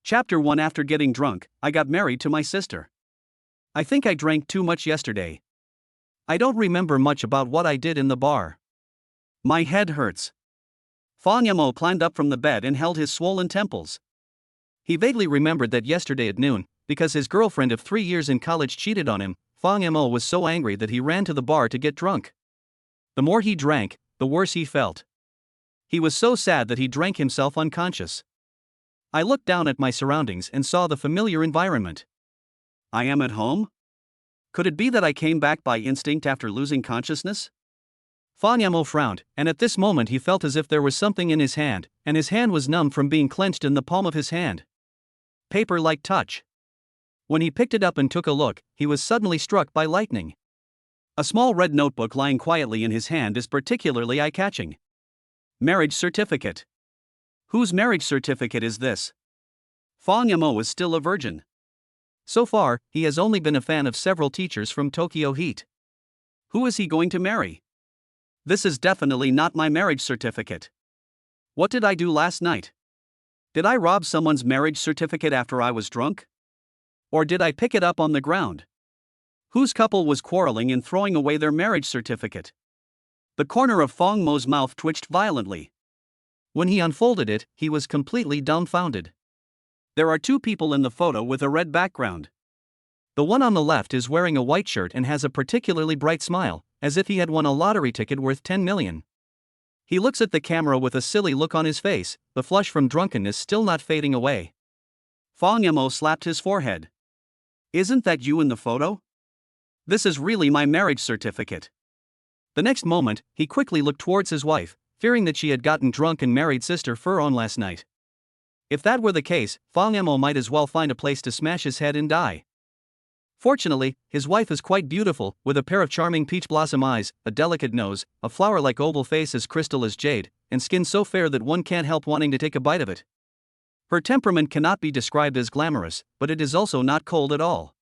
Chapter 1. After getting drunk, I got married to my sister. I think I drank too much yesterday. I don't remember much about what I did in the bar. My head hurts. Fang Yamo climbed up from the bed and held his swollen temples. He vaguely remembered that yesterday at noon, because his girlfriend of 3 years in college cheated on him, Fang Yamo was so angry that he ran to the bar to get drunk. The more he drank, the worse he felt. He was so sad that he drank himself unconscious. I looked down at my surroundings and saw the familiar environment. I am at home? Could it be that I came back by instinct after losing consciousness? Fang Yamo frowned, and at this moment he felt as if there was something in his hand, and his hand was numb from being clenched in the palm of his hand. Paper-like touch. When he picked it up and took a look, he was suddenly struck by lightning. A small red notebook lying quietly in his hand is particularly eye-catching. Marriage certificate. Whose marriage certificate is this? Fang Yamo is still a virgin. So far, he has only been a fan of several teachers from Tokyo Heat. Who is he going to marry? This is definitely not my marriage certificate. What did I do last night? Did I rob someone's marriage certificate after I was drunk? Or did I pick it up on the ground? Whose couple was quarreling and throwing away their marriage certificate? The corner of Fang Mo's mouth twitched violently. When he unfolded it, he was completely dumbfounded. There are two people in the photo with a red background. The one on the left is wearing a white shirt and has a particularly bright smile, as if he had won a lottery ticket worth 10 million. He looks at the camera with a silly look on his face, the flush from drunkenness still not fading away. Fang Yamo slapped his forehead. Isn't that you in the photo? This is really my marriage certificate. The next moment, he quickly looked towards his wife, fearing that she had gotten drunk and married Sister Fur on last night. If that were the case, Fang Yamo might as well find a place to smash his head and die. Fortunately, his wife is quite beautiful, with a pair of charming peach blossom eyes, a delicate nose, a flower-like oval face as crystal as jade, and skin so fair that one can't help wanting to take a bite of it. Her temperament cannot be described as glamorous, but it is also not cold at all.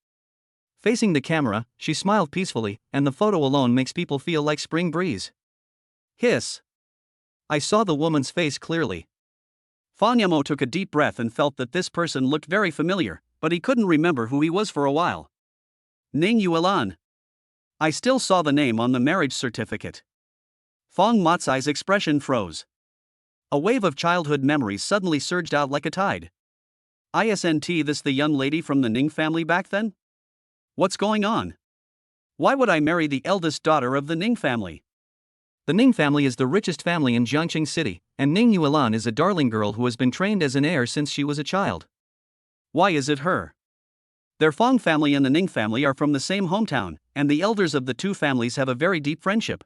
Facing the camera, she smiled peacefully, and the photo alone makes people feel like spring breeze. Hiss. I saw the woman's face clearly. Fang Yamo took a deep breath and felt that this person looked very familiar, but he couldn't remember who he was for a while. Ning Yuan. I still saw the name on the marriage certificate. Fang Matsai's expression froze. A wave of childhood memories suddenly surged out like a tide. Isn't this the young lady from the Ning family back then? What's going on? Why would I marry the eldest daughter of the Ning family? The Ning family is the richest family in Jiangxing City, and Ning Yuan is a darling girl who has been trained as an heir since she was a child. Why is it her? Their Fang family and the Ning family are from the same hometown, and the elders of the two families have a very deep friendship.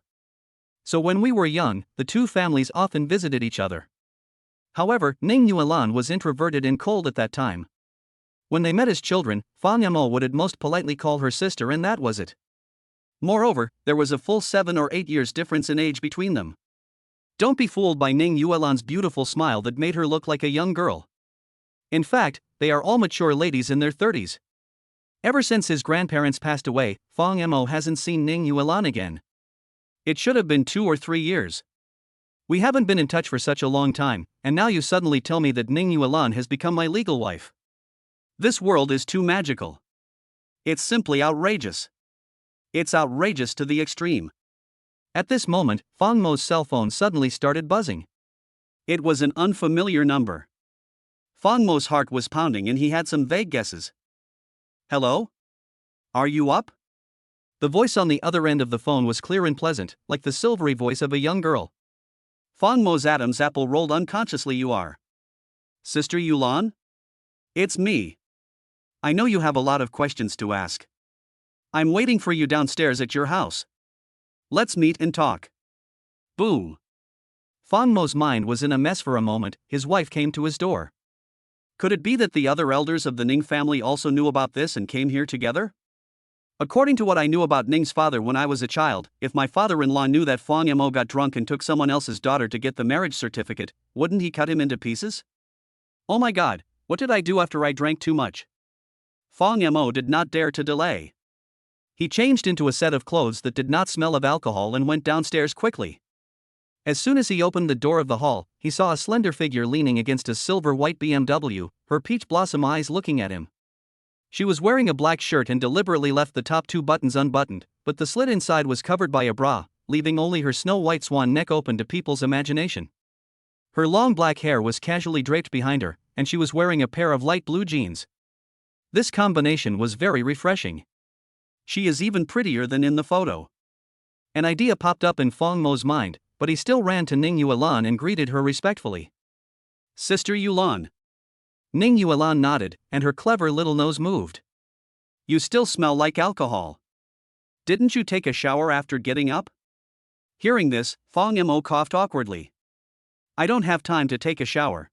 So when we were young, the two families often visited each other. However, Ning Yuan was introverted and cold at that time. When they met as children, Fang Yamo would most politely call her sister, and that was it. Moreover, there was a full 7 or 8 years difference in age between them. Don't be fooled by Ning Yuan's beautiful smile that made her look like a young girl. In fact, they are all mature ladies in their 30s. Ever since his grandparents passed away, Fang Yamo hasn't seen Ning Yuan again. It should have been 2 or 3 years. We haven't been in touch for such a long time, and now you suddenly tell me that Ning Yuan has become my legal wife. This world is too magical. It's simply outrageous. It's outrageous to the extreme. At this moment, Fang Mo's cell phone suddenly started buzzing. It was an unfamiliar number. Fang Mo's heart was pounding and he had some vague guesses. Hello? Are you up? The voice on the other end of the phone was clear and pleasant, like the silvery voice of a young girl. Fang Mo's Adam's apple rolled unconsciously. You are Sister Yuan? It's me. I know you have a lot of questions to ask. I'm waiting for you downstairs at your house. Let's meet and talk. Boom. Fang Mo's mind was in a mess for a moment. His wife came to his door. Could it be that the other elders of the Ning family also knew about this and came here together? According to what I knew about Ning's father when I was a child, if my father-in-law knew that Fang Yamo got drunk and took someone else's daughter to get the marriage certificate, wouldn't he cut him into pieces? Oh my god, what did I do after I drank too much? Fang Yamo did not dare to delay. He changed into a set of clothes that did not smell of alcohol and went downstairs quickly. As soon as he opened the door of the hall, he saw a slender figure leaning against a silver-white BMW, her peach blossom eyes looking at him. She was wearing a black shirt and deliberately left the top 2 buttons unbuttoned, but the slit inside was covered by a bra, leaving only her snow-white swan neck open to people's imagination. Her long black hair was casually draped behind her, and she was wearing a pair of light blue jeans. This combination was very refreshing. She is even prettier than in the photo. An idea popped up in Fong Mo's mind, but he still ran to Ning Yuan and greeted her respectfully. "Sister Yuan." Ning Yuan nodded, and her clever little nose moved. "You still smell like alcohol. Didn't you take a shower after getting up?" Hearing this, Fong Mo coughed awkwardly. "I don't have time to take a shower.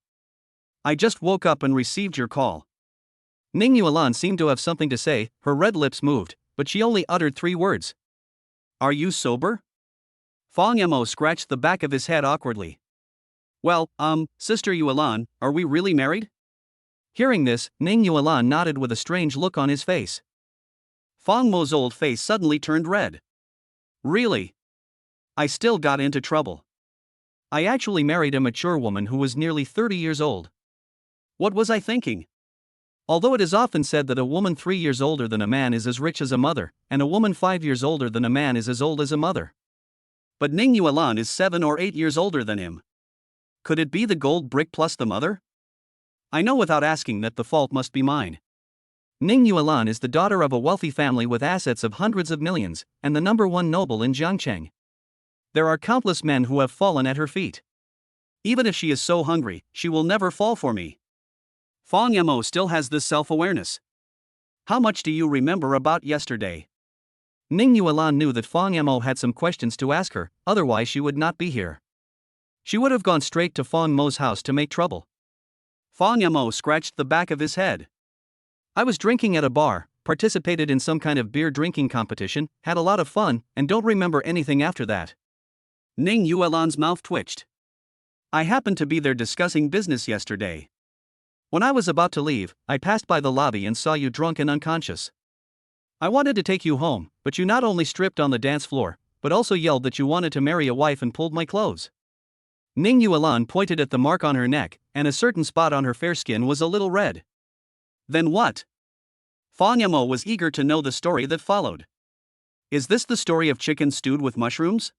I just woke up and received your call." Ning Yuan seemed to have something to say, her red lips moved, but she only uttered 3 words. "Are you sober?" Fong Mo scratched the back of his head awkwardly. "Well, Sister Yuan, are we really married?" Hearing this, Ning Yuan nodded with a strange look on his face. Fong Mo's old face suddenly turned red. "Really? I still got into trouble. I actually married a mature woman who was nearly 30 years old. What was I thinking?" Although it is often said that a woman 3 years older than a man is as rich as a mother, and a woman 5 years older than a man is as old as a mother. But Ning Yuan is 7 or 8 years older than him. Could it be the gold brick plus the mother? I know without asking that the fault must be mine. Ning Yuan is the daughter of a wealthy family with assets of hundreds of millions, and the #1 noble in Jiangcheng. There are countless men who have fallen at her feet. Even if she is so hungry, she will never fall for me. Fong Mo still has this self-awareness. "How much do you remember about yesterday?" Ning Yuan knew that Fong Mo had some questions to ask her, otherwise she would not be here. She would have gone straight to Fong Mo's house to make trouble. Fong Mo scratched the back of his head. "I was drinking at a bar, participated in some kind of beer drinking competition, had a lot of fun, and don't remember anything after that." Ning Yuan's mouth twitched. "I happened to be there discussing business yesterday. When I was about to leave, I passed by the lobby and saw you drunk and unconscious. I wanted to take you home, but you not only stripped on the dance floor, but also yelled that you wanted to marry a wife and pulled my clothes." Ning Yuan pointed at the mark on her neck, and a certain spot on her fair skin was a little red. "Then what?" Fong Mo was eager to know the story that followed. "Is this the story of chicken stewed with mushrooms?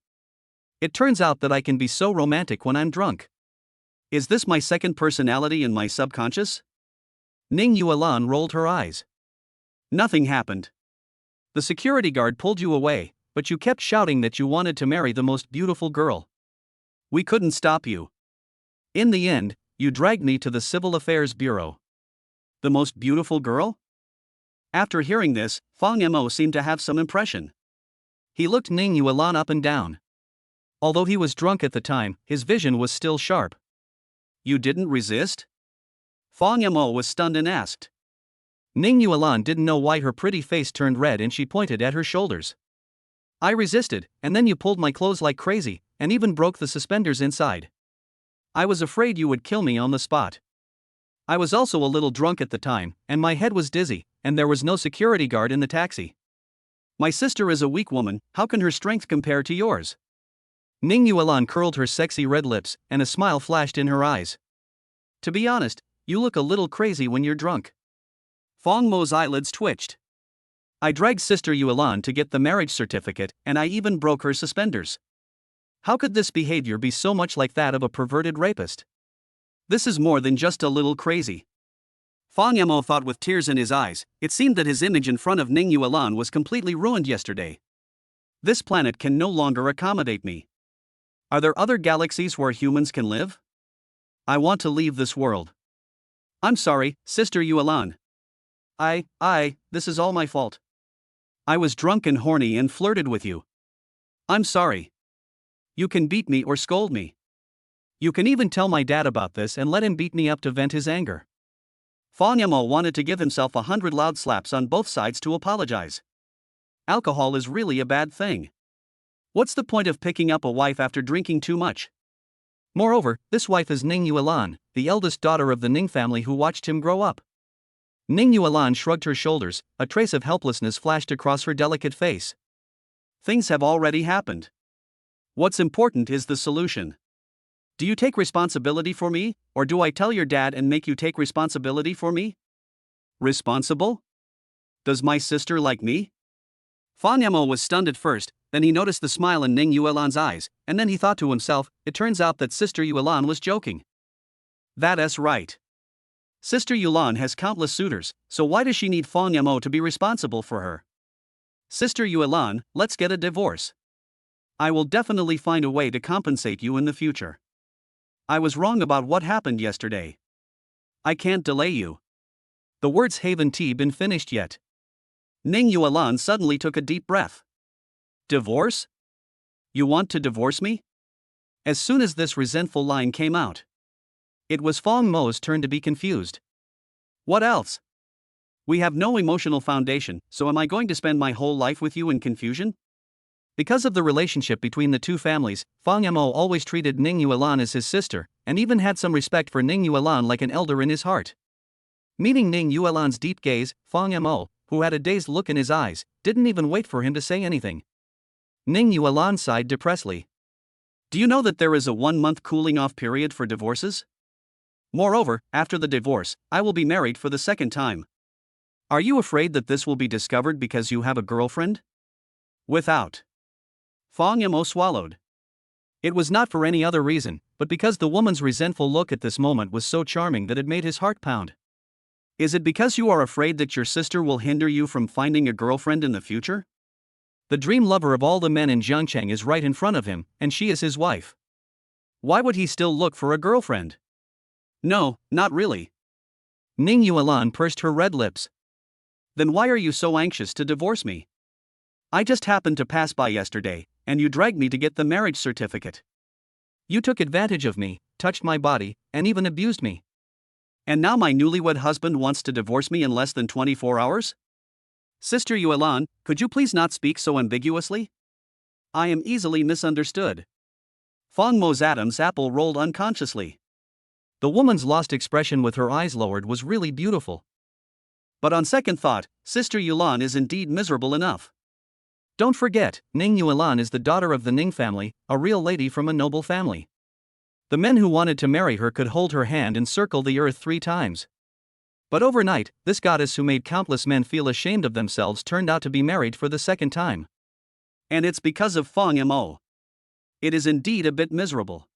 It turns out that I can be so romantic when I'm drunk. Is this my second personality in my subconscious?" Ning Yuan rolled her eyes. "Nothing happened. The security guard pulled you away, but you kept shouting that you wanted to marry the most beautiful girl. We couldn't stop you. In the end, you dragged me to the Civil Affairs Bureau." "The most beautiful girl?" After hearing this, Fong Mo seemed to have some impression. He looked Ning Yuan up and down. Although he was drunk at the time, his vision was still sharp. "You didn't resist?" Fong Mo was stunned and asked. Ning Yuan didn't know why her pretty face turned red and she pointed at her shoulders. "I resisted, and then you pulled my clothes like crazy, and even broke the suspenders inside. I was afraid you would kill me on the spot. I was also a little drunk at the time, and my head was dizzy, and there was no security guard in the taxi. My sister is a weak woman, how can her strength compare to yours?" Ning Yuan curled her sexy red lips, and a smile flashed in her eyes. "To be honest, you look a little crazy when you're drunk." Fong Mo's eyelids twitched. "I dragged Sister Yuan to get the marriage certificate, and I even broke her suspenders. How could this behavior be so much like that of a perverted rapist? This is more than just a little crazy." Fong Mo thought with tears in his eyes. It seemed that his image in front of Ning Yuan was completely ruined yesterday. "This planet can no longer accommodate me. Are there other galaxies where humans can live? I want to leave this world. I'm sorry, Sister Yuan. This is all my fault. I was drunk and horny and flirted with you. I'm sorry. You can beat me or scold me. You can even tell my dad about this and let him beat me up to vent his anger." Fong Mo wanted to give himself 100 loud slaps on both sides to apologize. Alcohol is really a bad thing. What's the point of picking up a wife after drinking too much? Moreover, this wife is Ning Yuan, the eldest daughter of the Ning family who watched him grow up. Ning Yuan shrugged her shoulders, a trace of helplessness flashed across her delicate face. "Things have already happened. What's important is the solution. Do you take responsibility for me, or do I tell your dad and make you take responsibility for me? Responsible? Does my sister like me? Fang Yamo was stunned at first, then he noticed the smile in Ning Yuan's eyes, and then he thought to himself, it turns out that Sister Yuan was joking. That's right. Sister Yuan has countless suitors, so why does she need Fang Yamo to be responsible for her? Sister Yuan, let's get a divorce. I will definitely find a way to compensate you in the future. I was wrong about what happened yesterday. I can't delay you. The words haven't been finished yet. Ning Yuan suddenly took a deep breath. Divorce? You want to divorce me? As soon as this resentful line came out, it was Fang Mo's turn to be confused. What else? We have no emotional foundation, so am I going to spend my whole life with you in confusion? Because of the relationship between the two families, Fang Yamo always treated Ning Yuan as his sister, and even had some respect for Ning Yuan like an elder in his heart. Meeting Ning Yuan's deep gaze, Fang Yamo, who had a dazed look in his eyes, didn't even wait for him to say anything. Ning Yuan sighed depressedly. Do you know that there is a 1-month cooling-off period for divorces? Moreover, after the divorce, I will be married for the second time. Are you afraid that this will be discovered because you have a girlfriend? Without. Fang Yamo swallowed. It was not for any other reason, but because the woman's resentful look at this moment was so charming that it made his heart pound. Is it because you are afraid that your sister will hinder you from finding a girlfriend in the future? The dream lover of all the men in Jiangcheng is right in front of him, and she is his wife. Why would he still look for a girlfriend? No, not really. Ning Yuan pursed her red lips. Then why are you so anxious to divorce me? I just happened to pass by yesterday, and you dragged me to get the marriage certificate. You took advantage of me, touched my body, and even abused me. And now my newlywed husband wants to divorce me in less than 24 hours? Sister Yuan, could you please not speak so ambiguously? I am easily misunderstood. Fang Mo's Adam's apple rolled unconsciously. The woman's lost expression with her eyes lowered was really beautiful. But on second thought, Sister Yuan is indeed miserable enough. Don't forget, Ning Yuan is the daughter of the Ning family, a real lady from a noble family. The men who wanted to marry her could hold her hand and circle the earth 3 times. But overnight, this goddess who made countless men feel ashamed of themselves turned out to be married for the second time. And it's because of Fang Mo. It is indeed a bit miserable.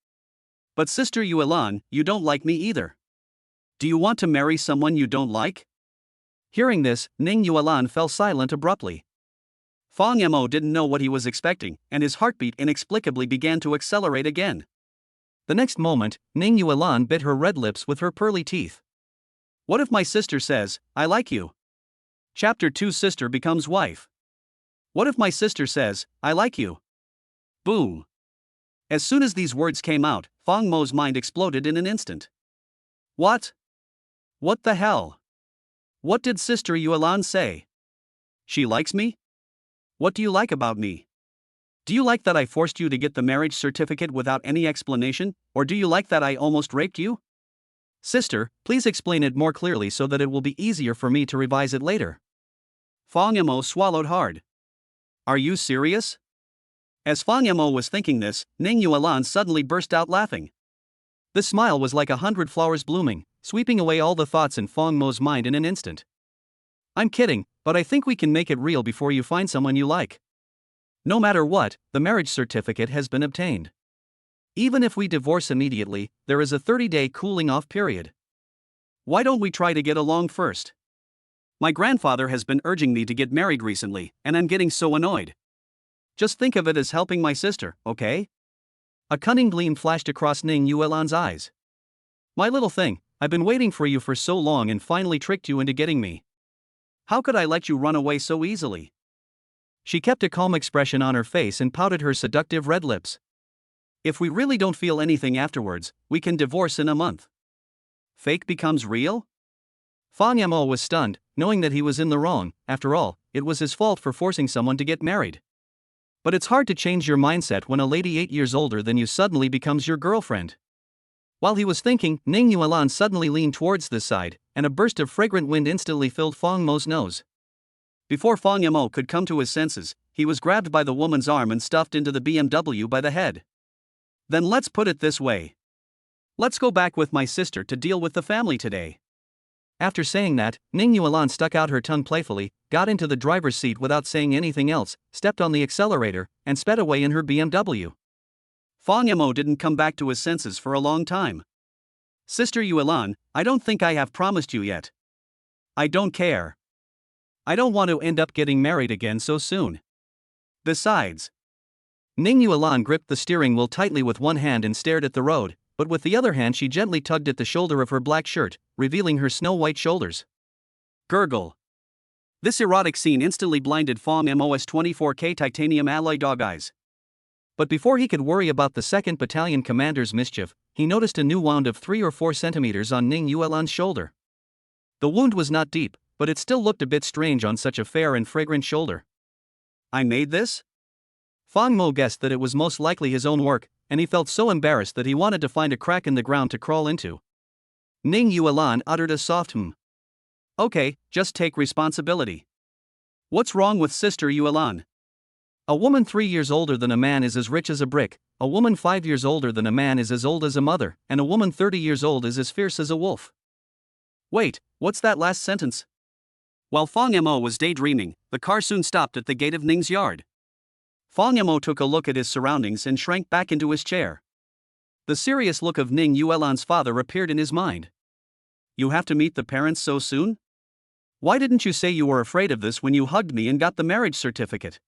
But Sister Yuan, you don't like me either. Do you want to marry someone you don't like? Hearing this, Ning Yuan fell silent abruptly. Fang Mo didn't know what he was expecting, and his heartbeat inexplicably began to accelerate again. The next moment, Ning Yuan bit her red lips with her pearly teeth. What if my sister says, I like you? Chapter 2 Sister becomes wife. What if my sister says, I like you? Boom. As soon as these words came out, Fang Mo's mind exploded in an instant. What? What the hell? What did Sister Yuan say? She likes me? What do you like about me? Do you like that I forced you to get the marriage certificate without any explanation, or do you like that I almost raped you? Sister, please explain it more clearly so that it will be easier for me to revise it later. Fang Mo swallowed hard. Are you serious? As Fang Mo was thinking this, Ning Yuan suddenly burst out laughing. The smile was like 100 flowers blooming, sweeping away all the thoughts in Fang Mo's mind in an instant. I'm kidding, but I think we can make it real before you find someone you like. No matter what, the marriage certificate has been obtained. Even if we divorce immediately, there is a 30-day cooling-off period. Why don't we try to get along first? My grandfather has been urging me to get married recently, and I'm getting so annoyed. Just think of it as helping my sister, okay? A cunning gleam flashed across Ning Yuan's eyes. My little thing, I've been waiting for you for so long and finally tricked you into getting me. How could I let you run away so easily? She kept a calm expression on her face and pouted her seductive red lips. If we really don't feel anything afterwards, we can divorce in a month. Fake becomes real? Fang Mo was stunned, knowing that he was in the wrong. After all, it was his fault for forcing someone to get married. But it's hard to change your mindset when a lady 8 years older than you suddenly becomes your girlfriend. While he was thinking, Ning Yuan suddenly leaned towards this side, and a burst of fragrant wind instantly filled Fang Mo's nose. Before Fang Yamo could come to his senses, he was grabbed by the woman's arm and stuffed into the BMW by the head. Then let's put it this way. Let's go back with my sister to deal with the family today. After saying that, Ning Yuan stuck out her tongue playfully, got into the driver's seat without saying anything else, stepped on the accelerator, and sped away in her BMW. Fang Yamo didn't come back to his senses for a long time. Sister Yuan, I don't think I have promised you yet. I don't care. I don't want to end up getting married again so soon. Besides. Ning Yuan gripped the steering wheel tightly with one hand and stared at the road, but with the other hand she gently tugged at the shoulder of her black shirt, revealing her snow-white shoulders. Gurgle. This erotic scene instantly blinded Fang Yamo's 24K titanium alloy dog eyes. But before he could worry about the 2nd Battalion commander's mischief, he noticed a new wound of 3 or 4 centimeters on Ning Yuan's shoulder. The wound was not deep, but it still looked a bit strange on such a fair and fragrant shoulder. I made this? Fang Mo guessed that it was most likely his own work, and he felt so embarrassed that he wanted to find a crack in the ground to crawl into. Ning Yuan uttered a soft "hmm." Okay, just take responsibility. What's wrong with Sister Yuan? A woman 3 years older than a man is as rich as a brick, a woman 5 years older than a man is as old as a mother, and a woman 30 years old is as fierce as a wolf. Wait, what's that last sentence? While Fang Yamo was daydreaming, the car soon stopped at the gate of Ning's yard. Fang Yamo took a look at his surroundings and shrank back into his chair. The serious look of Ning Yuan's father appeared in his mind. You have to meet the parents so soon? Why didn't you say you were afraid of this when you hugged me and got the marriage certificate?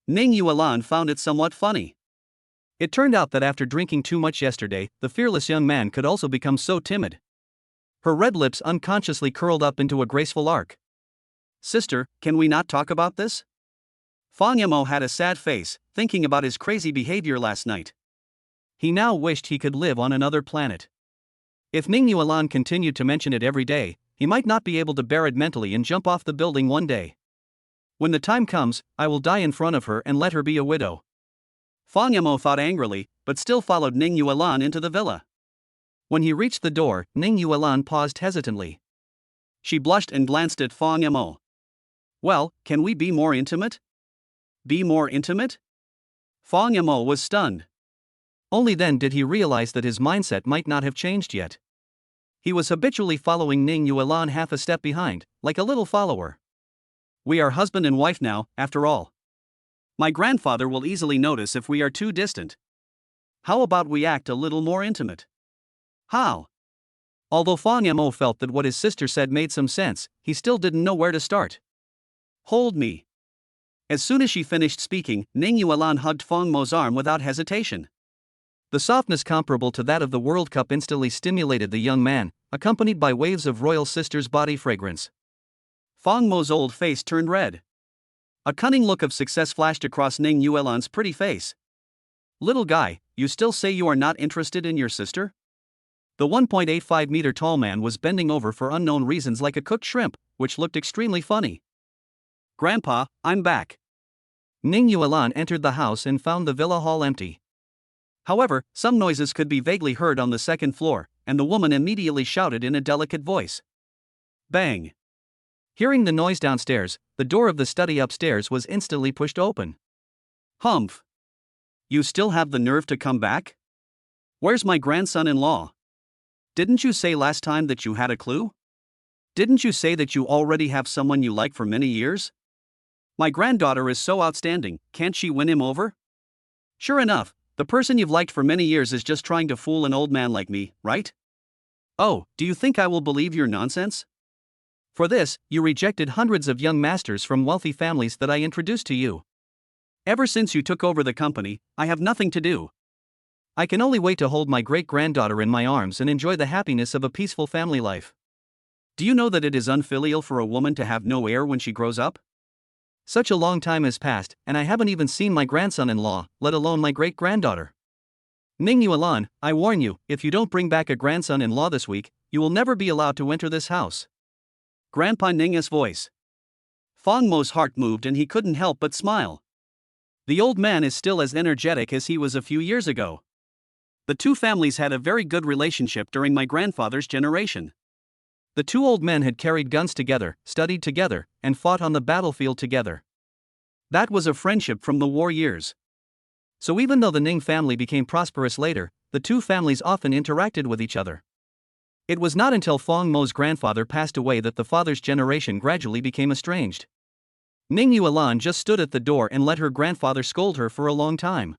Ning Yuan found it somewhat funny. It turned out that after drinking too much yesterday, the fearless young man could also become so timid. Her red lips unconsciously curled up into a graceful arc. Sister, can we not talk about this? Fang Yamo had a sad face, thinking about his crazy behavior last night. He now wished he could live on another planet. If Ning Yuan continued to mention it every day, he might not be able to bear it mentally and jump off the building one day. When the time comes, I will die in front of her and let her be a widow. Fang Yamo thought angrily, but still followed Ning Yuan into the villa. When he reached the door, Ning Yuan paused hesitantly. She blushed and glanced at Fang Yamo. Well, can we be more intimate? Be more intimate? Fang Yamo was stunned. Only then did he realize that his mindset might not have changed yet. He was habitually following Ning Yuan half a step behind, like a little follower. We are husband and wife now, after all. My grandfather will easily notice if we are too distant. How about we act a little more intimate? How? Although Fang Yamo felt that what his sister said made some sense, he still didn't know where to start. Hold me. As soon as she finished speaking, Ning Yuan hugged Fang Mo's arm without hesitation. The softness comparable to that of the World Cup instantly stimulated the young man, accompanied by waves of royal sister's body fragrance. Fang Mo's old face turned red. A cunning look of success flashed across Ning Yuan's pretty face. Little guy, you still say you are not interested in your sister? The 1.85-meter tall man was bending over for unknown reasons like a cooked shrimp, which looked extremely funny. Grandpa, I'm back. Ning Yuan entered the house and found the villa hall empty. However, some noises could be vaguely heard on the 2nd floor, and the woman immediately shouted in a delicate voice. Bang! Hearing the noise downstairs, the door of the study upstairs was instantly pushed open. Humph! You still have the nerve to come back? Where's my grandson-in-law? Didn't you say last time that you had a clue? Didn't you say that you already have someone you like for many years? My granddaughter is so outstanding, can't she win him over? Sure enough, the person you've liked for many years is just trying to fool an old man like me, right? Oh, do you think I will believe your nonsense? For this, you rejected hundreds of young masters from wealthy families that I introduced to you. Ever since you took over the company, I have nothing to do. I can only wait to hold my great-granddaughter in my arms and enjoy the happiness of a peaceful family life. Do you know that it is unfilial for a woman to have no heir when she grows up? Such a long time has passed, and I haven't even seen my grandson-in-law, let alone my great-granddaughter. Ning Yuan, I warn you, if you don't bring back a grandson-in-law this week, you will never be allowed to enter this house. Grandpa Ning's voice. Fang Mo's heart moved and he couldn't help but smile. The old man is still as energetic as he was a few years ago. The two families had a very good relationship during my grandfather's generation. The two old men had carried guns together, studied together, and fought on the battlefield together. That was a friendship from the war years. So even though the Ning family became prosperous later, the two families often interacted with each other. It was not until Fong Mo's grandfather passed away that the father's generation gradually became estranged. Ning Yuan just stood at the door and let her grandfather scold her for a long time.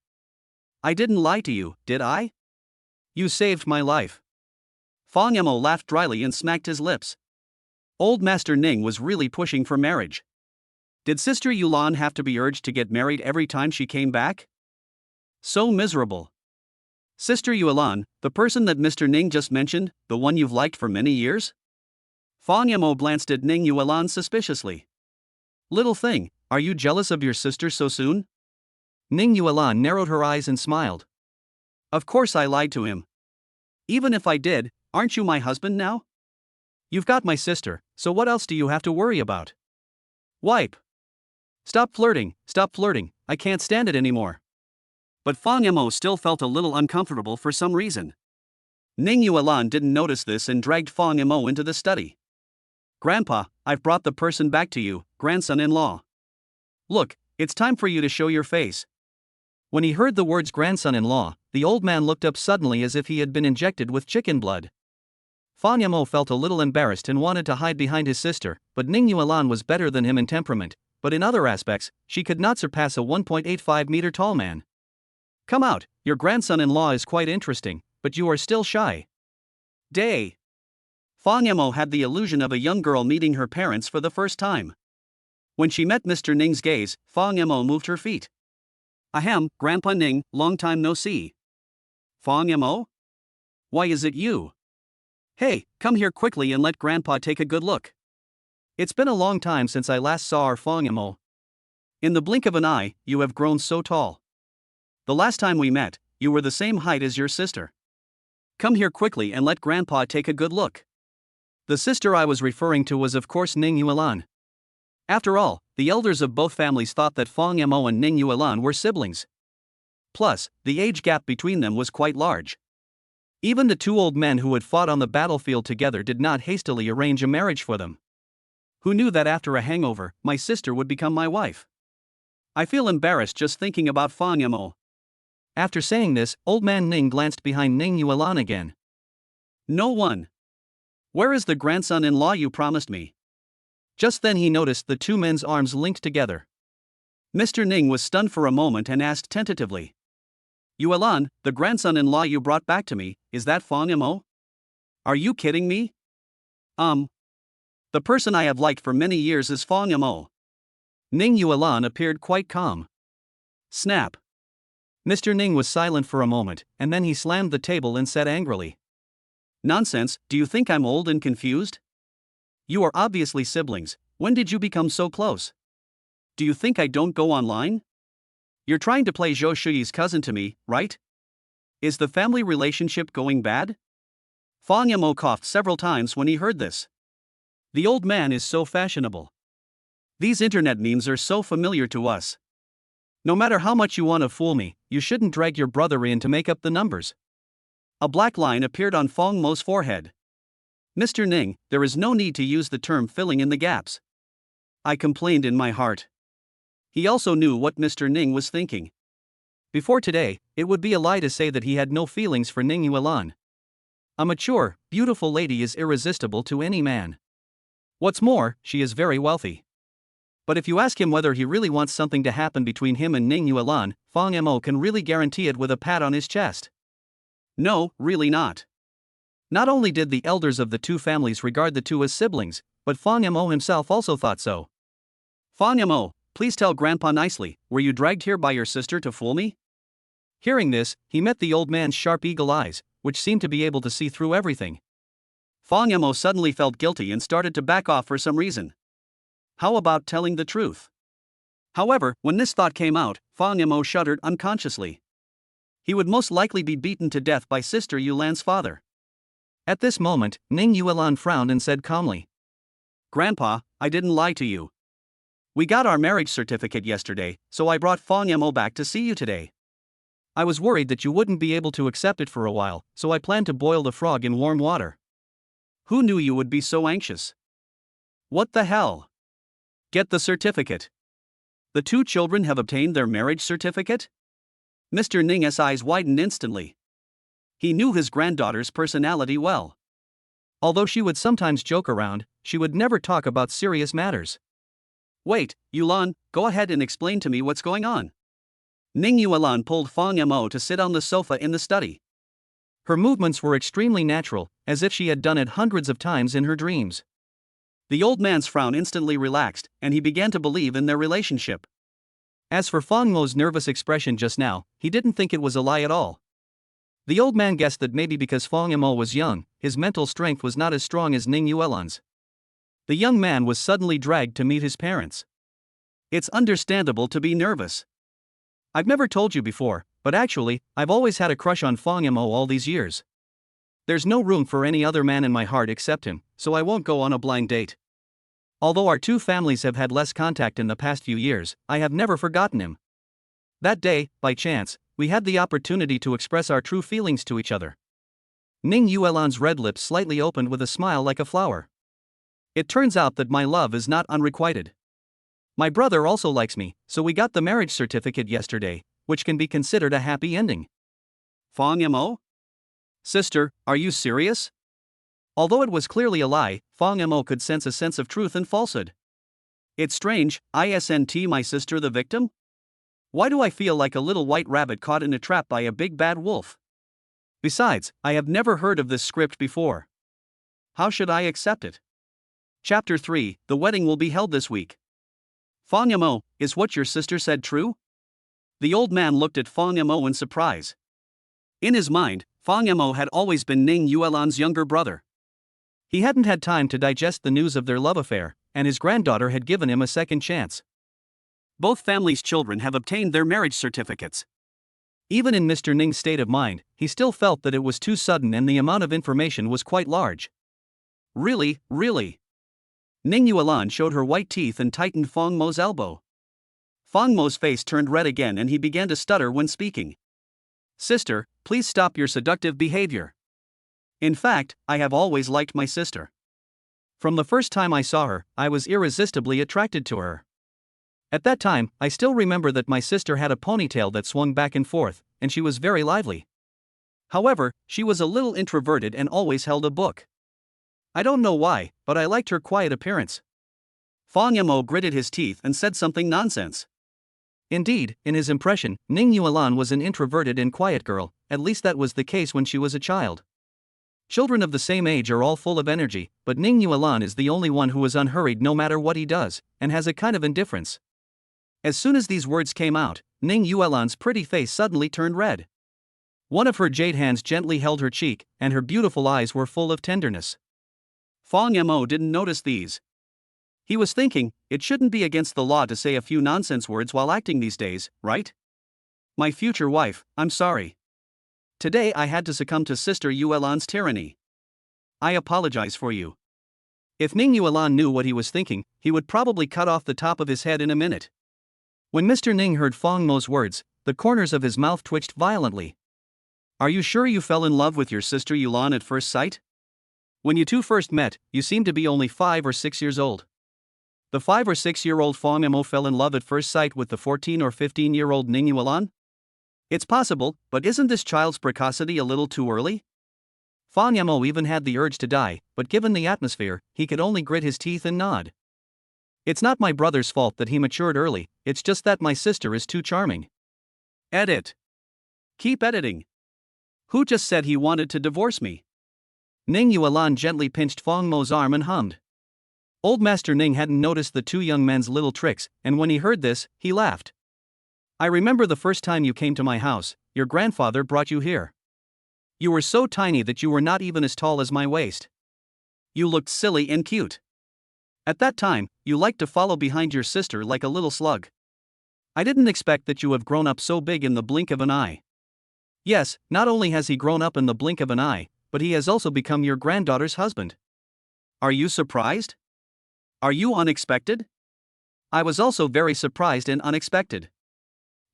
"I didn't lie to you, did I? You saved my life." Fong Mo laughed dryly and smacked his lips. Old Master Ning was really pushing for marriage. Did Sister Yuan have to be urged to get married every time she came back? So miserable. Sister Yuan, the person that Mr. Ning just mentioned, the one you've liked for many years? Fong Mo glanced at Ning Yuan suspiciously. "Little thing, are you jealous of your sister so soon?" Ning Yuan narrowed her eyes and smiled. "Of course I lied to him. Even if I did, aren't you my husband now? You've got my sister, so what else do you have to worry about? Wipe. Stop flirting, I can't stand it anymore." But Fong Mo still felt a little uncomfortable for some reason. Ning Yuan didn't notice this and dragged Fong Mo into the study. "Grandpa, I've brought the person back to you, grandson-in-law. Look, it's time for you to show your face." When he heard the words grandson-in-law, the old man looked up suddenly as if he had been injected with chicken blood. Fong Mo felt a little embarrassed and wanted to hide behind his sister, but Ning Yuan was better than him in temperament, but in other aspects, she could not surpass a 1.85-meter tall man. "Come out, your grandson-in-law is quite interesting, but you are still shy." Day. Fong Mo had the illusion of a young girl meeting her parents for the first time. When she met Mr. Ning's gaze, Fong Mo moved her feet. "Ahem, Grandpa Ning, long time no see." "Fong Mo? Why is it you? Hey, come here quickly and let Grandpa take a good look. It's been a long time since I last saw our Fong Mo. In the blink of an eye, you have grown so tall. The last time we met, you were the same height as your sister. Come here quickly and let Grandpa take a good look." The sister I was referring to was of course Ning Yuan. After all, the elders of both families thought that Fong Mo and Ning Yuan were siblings. Plus, the age gap between them was quite large. Even the two old men who had fought on the battlefield together did not hastily arrange a marriage for them. Who knew that after a hangover, my sister would become my wife? I feel embarrassed just thinking about Fong Mo. After saying this, old man Ning glanced behind Ning Yuan again. "No one. Where is the grandson-in-law you promised me?" Just then he noticed the two men's arms linked together. Mr. Ning was stunned for a moment and asked tentatively. "Yuan, the grandson-in-law you brought back to me, is that Fong Mo? Are you kidding me?" The person I have liked for many years is Fong Mo." Ning Yuan appeared quite calm. Snap. Mr. Ning was silent for a moment, and then he slammed the table and said angrily. "Nonsense, do you think I'm old and confused? You are obviously siblings, when did you become so close? Do you think I don't go online? You're trying to play Zhou Shuyi's cousin to me, right? Is the family relationship going bad?" Fong Mo coughed several times when he heard this. The old man is so fashionable. These internet memes are so familiar to us. No matter how much you want to fool me, you shouldn't drag your brother in to make up the numbers. A black line appeared on Fong Mo's forehead. "Mr. Ning, there is no need to use the term filling in the gaps." I complained in my heart. He also knew what Mr. Ning was thinking. Before today, it would be a lie to say that he had no feelings for Ning Yuan. A mature, beautiful lady is irresistible to any man. What's more, she is very wealthy. But if you ask him whether he really wants something to happen between him and Ning Yuan, Fong Mo can really guarantee it with a pat on his chest. No, really not. Not only did the elders of the two families regard the two as siblings, but Fong Mo himself also thought so. "Fong Mo, please tell Grandpa nicely, were you dragged here by your sister to fool me?" Hearing this, he met the old man's sharp eagle eyes, which seemed to be able to see through everything. Fong Mo suddenly felt guilty and started to back off for some reason. How about telling the truth? However, when this thought came out, Fong Mo shuddered unconsciously. He would most likely be beaten to death by Sister Yulan's father. At this moment, Ning Yuan frowned and said calmly, "Grandpa, I didn't lie to you. We got our marriage certificate yesterday, so I brought Fong Mo back to see you today. I was worried that you wouldn't be able to accept it for a while, so I planned to boil the frog in warm water." Who knew you would be so anxious? What the hell? Get the certificate. The two children have obtained their marriage certificate? Mr. Ning's eyes widened instantly. He knew his granddaughter's personality well. Although she would sometimes joke around, she would never talk about serious matters. Wait, Yuan, go ahead and explain to me what's going on. Ning Yuan pulled Fang Mo to sit on the sofa in the study. Her movements were extremely natural, as if she had done it hundreds of times in her dreams. The old man's frown instantly relaxed, and he began to believe in their relationship. As for Fang Mo's nervous expression just now, he didn't think it was a lie at all. The old man guessed that maybe because Fang Mo was young, his mental strength was not as strong as Ning Yuan's. The young man was suddenly dragged to meet his parents. It's understandable to be nervous. I've never told you before, but actually, I've always had a crush on Fang Mo all these years. There's no room for any other man in my heart except him, so I won't go on a blind date. Although our two families have had less contact in the past few years, I have never forgotten him. That day, by chance, we had the opportunity to express our true feelings to each other. Ning Yuan's red lips slightly opened with a smile like a flower. It turns out that my love is not unrequited. My brother also likes me, so we got the marriage certificate yesterday, which can be considered a happy ending. Fang Mo? Sister, are you serious? Although it was clearly a lie, Fang Mo could sense a sense of truth and falsehood. It's strange, isn't my sister the victim? Why do I feel like a little white rabbit caught in a trap by a big bad wolf? Besides, I have never heard of this script before. How should I accept it? Chapter 3, The wedding will be held this week. Fang Mo, is what your sister said true? The old man looked at Fang Mo in surprise. In his mind, Fang Mo had always been Ning Yuan's younger brother. He hadn't had time to digest the news of their love affair, and his granddaughter had given him a second chance. Both families' children have obtained their marriage certificates. Even in Mr. Ning's state of mind, he still felt that it was too sudden and the amount of information was quite large. Really? Ning Yuan showed her white teeth and tightened Fang Mo's elbow. Fang Mo's face turned red again and he began to stutter when speaking. Sister, please stop your seductive behavior. In fact, I have always liked my sister. From the first time I saw her, I was irresistibly attracted to her. At that time, I still remember that my sister had a ponytail that swung back and forth, and she was very lively. However, she was a little introverted and always held a book. I don't know why, but I liked her quiet appearance. Fang Mo gritted his teeth and said something nonsense. Indeed, in his impression, Ning Yuan was an introverted and quiet girl, at least that was the case when she was a child. Children of the same age are all full of energy, but Ning Yuan is the only one who is unhurried no matter what he does, and has a kind of indifference. As soon as these words came out, Ning Yuan's pretty face suddenly turned red. One of her jade hands gently held her cheek, and her beautiful eyes were full of tenderness. Fang Mo didn't notice these. He was thinking, it shouldn't be against the law to say a few nonsense words while acting these days, right? My future wife, I'm sorry. Today I had to succumb to Sister Yuan's tyranny. I apologize for you. If Ning Yuan knew what he was thinking, he would probably cut off the top of his head in a minute. When Mr. Ning heard Fang Mo's words, the corners of his mouth twitched violently. Are you sure you fell in love with your sister Yuan at first sight? When you two first met, you seemed to be only 5 or 6 years old. The 5 or 6-year-old Fang Mo fell in love at first sight with the 14 or 15-year-old Ning Yuan? It's possible, but isn't this child's precocity a little too early? Fang Mo even had the urge to die, but given the atmosphere, he could only grit his teeth and nod. It's not my brother's fault that he matured early, it's just that my sister is too charming. Edit. Keep editing. Who just said he wanted to divorce me? Ning Yuan gently pinched Fang Mo's arm and hummed. Old Master Ning hadn't noticed the two young men's little tricks, and when he heard this, he laughed. I remember the first time you came to my house, your grandfather brought you here. You were so tiny that you were not even as tall as my waist. You looked silly and cute. At that time, you liked to follow behind your sister like a little slug. I didn't expect that you have grown up so big in the blink of an eye. Yes, not only has he grown up in the blink of an eye, but he has also become your granddaughter's husband. Are you surprised? Are you unexpected? I was also very surprised and unexpected.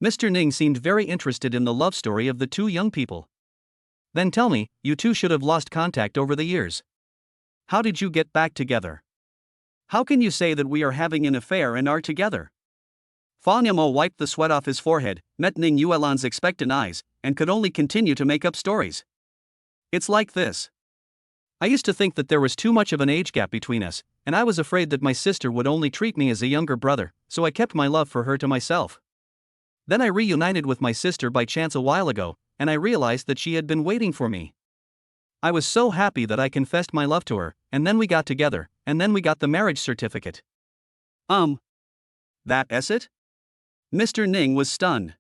Mr. Ning seemed very interested in the love story of the two young people. Then tell me, you two should have lost contact over the years. How did you get back together? How can you say that we are having an affair and are together? Fang Yamo wiped the sweat off his forehead, met Ning Yuan's expectant eyes, and could only continue to make up stories. It's like this. I used to think that there was too much of an age gap between us, and I was afraid that my sister would only treat me as a younger brother, so I kept my love for her to myself. Then I reunited with my sister by chance a while ago, and I realized that she had been waiting for me. I was so happy that I confessed my love to her, and then we got together, and then we got the marriage certificate. That's it? Mr. Ning was stunned.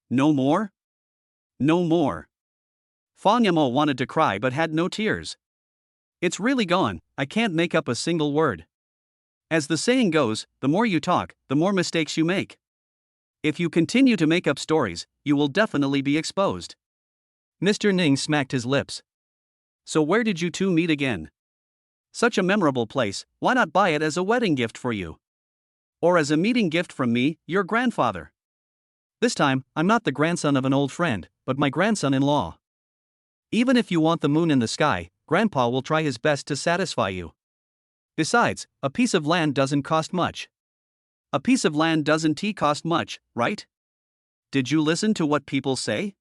No more? No more. Fang Yamo wanted to cry but had no tears. It's really gone, I can't make up a single word. As the saying goes, the more you talk, the more mistakes you make. If you continue to make up stories, you will definitely be exposed. Mr. Ning smacked his lips. So where did you two meet again? Such a memorable place, why not buy it as a wedding gift for you? Or as a meeting gift from me, your grandfather? This time, I'm not the grandson of an old friend, but my grandson-in-law. Even if you want the moon in the sky, Grandpa will try his best to satisfy you. Besides, a piece of land doesn't cost much. A piece of land doesn't cost much, right? Did you listen to what people say?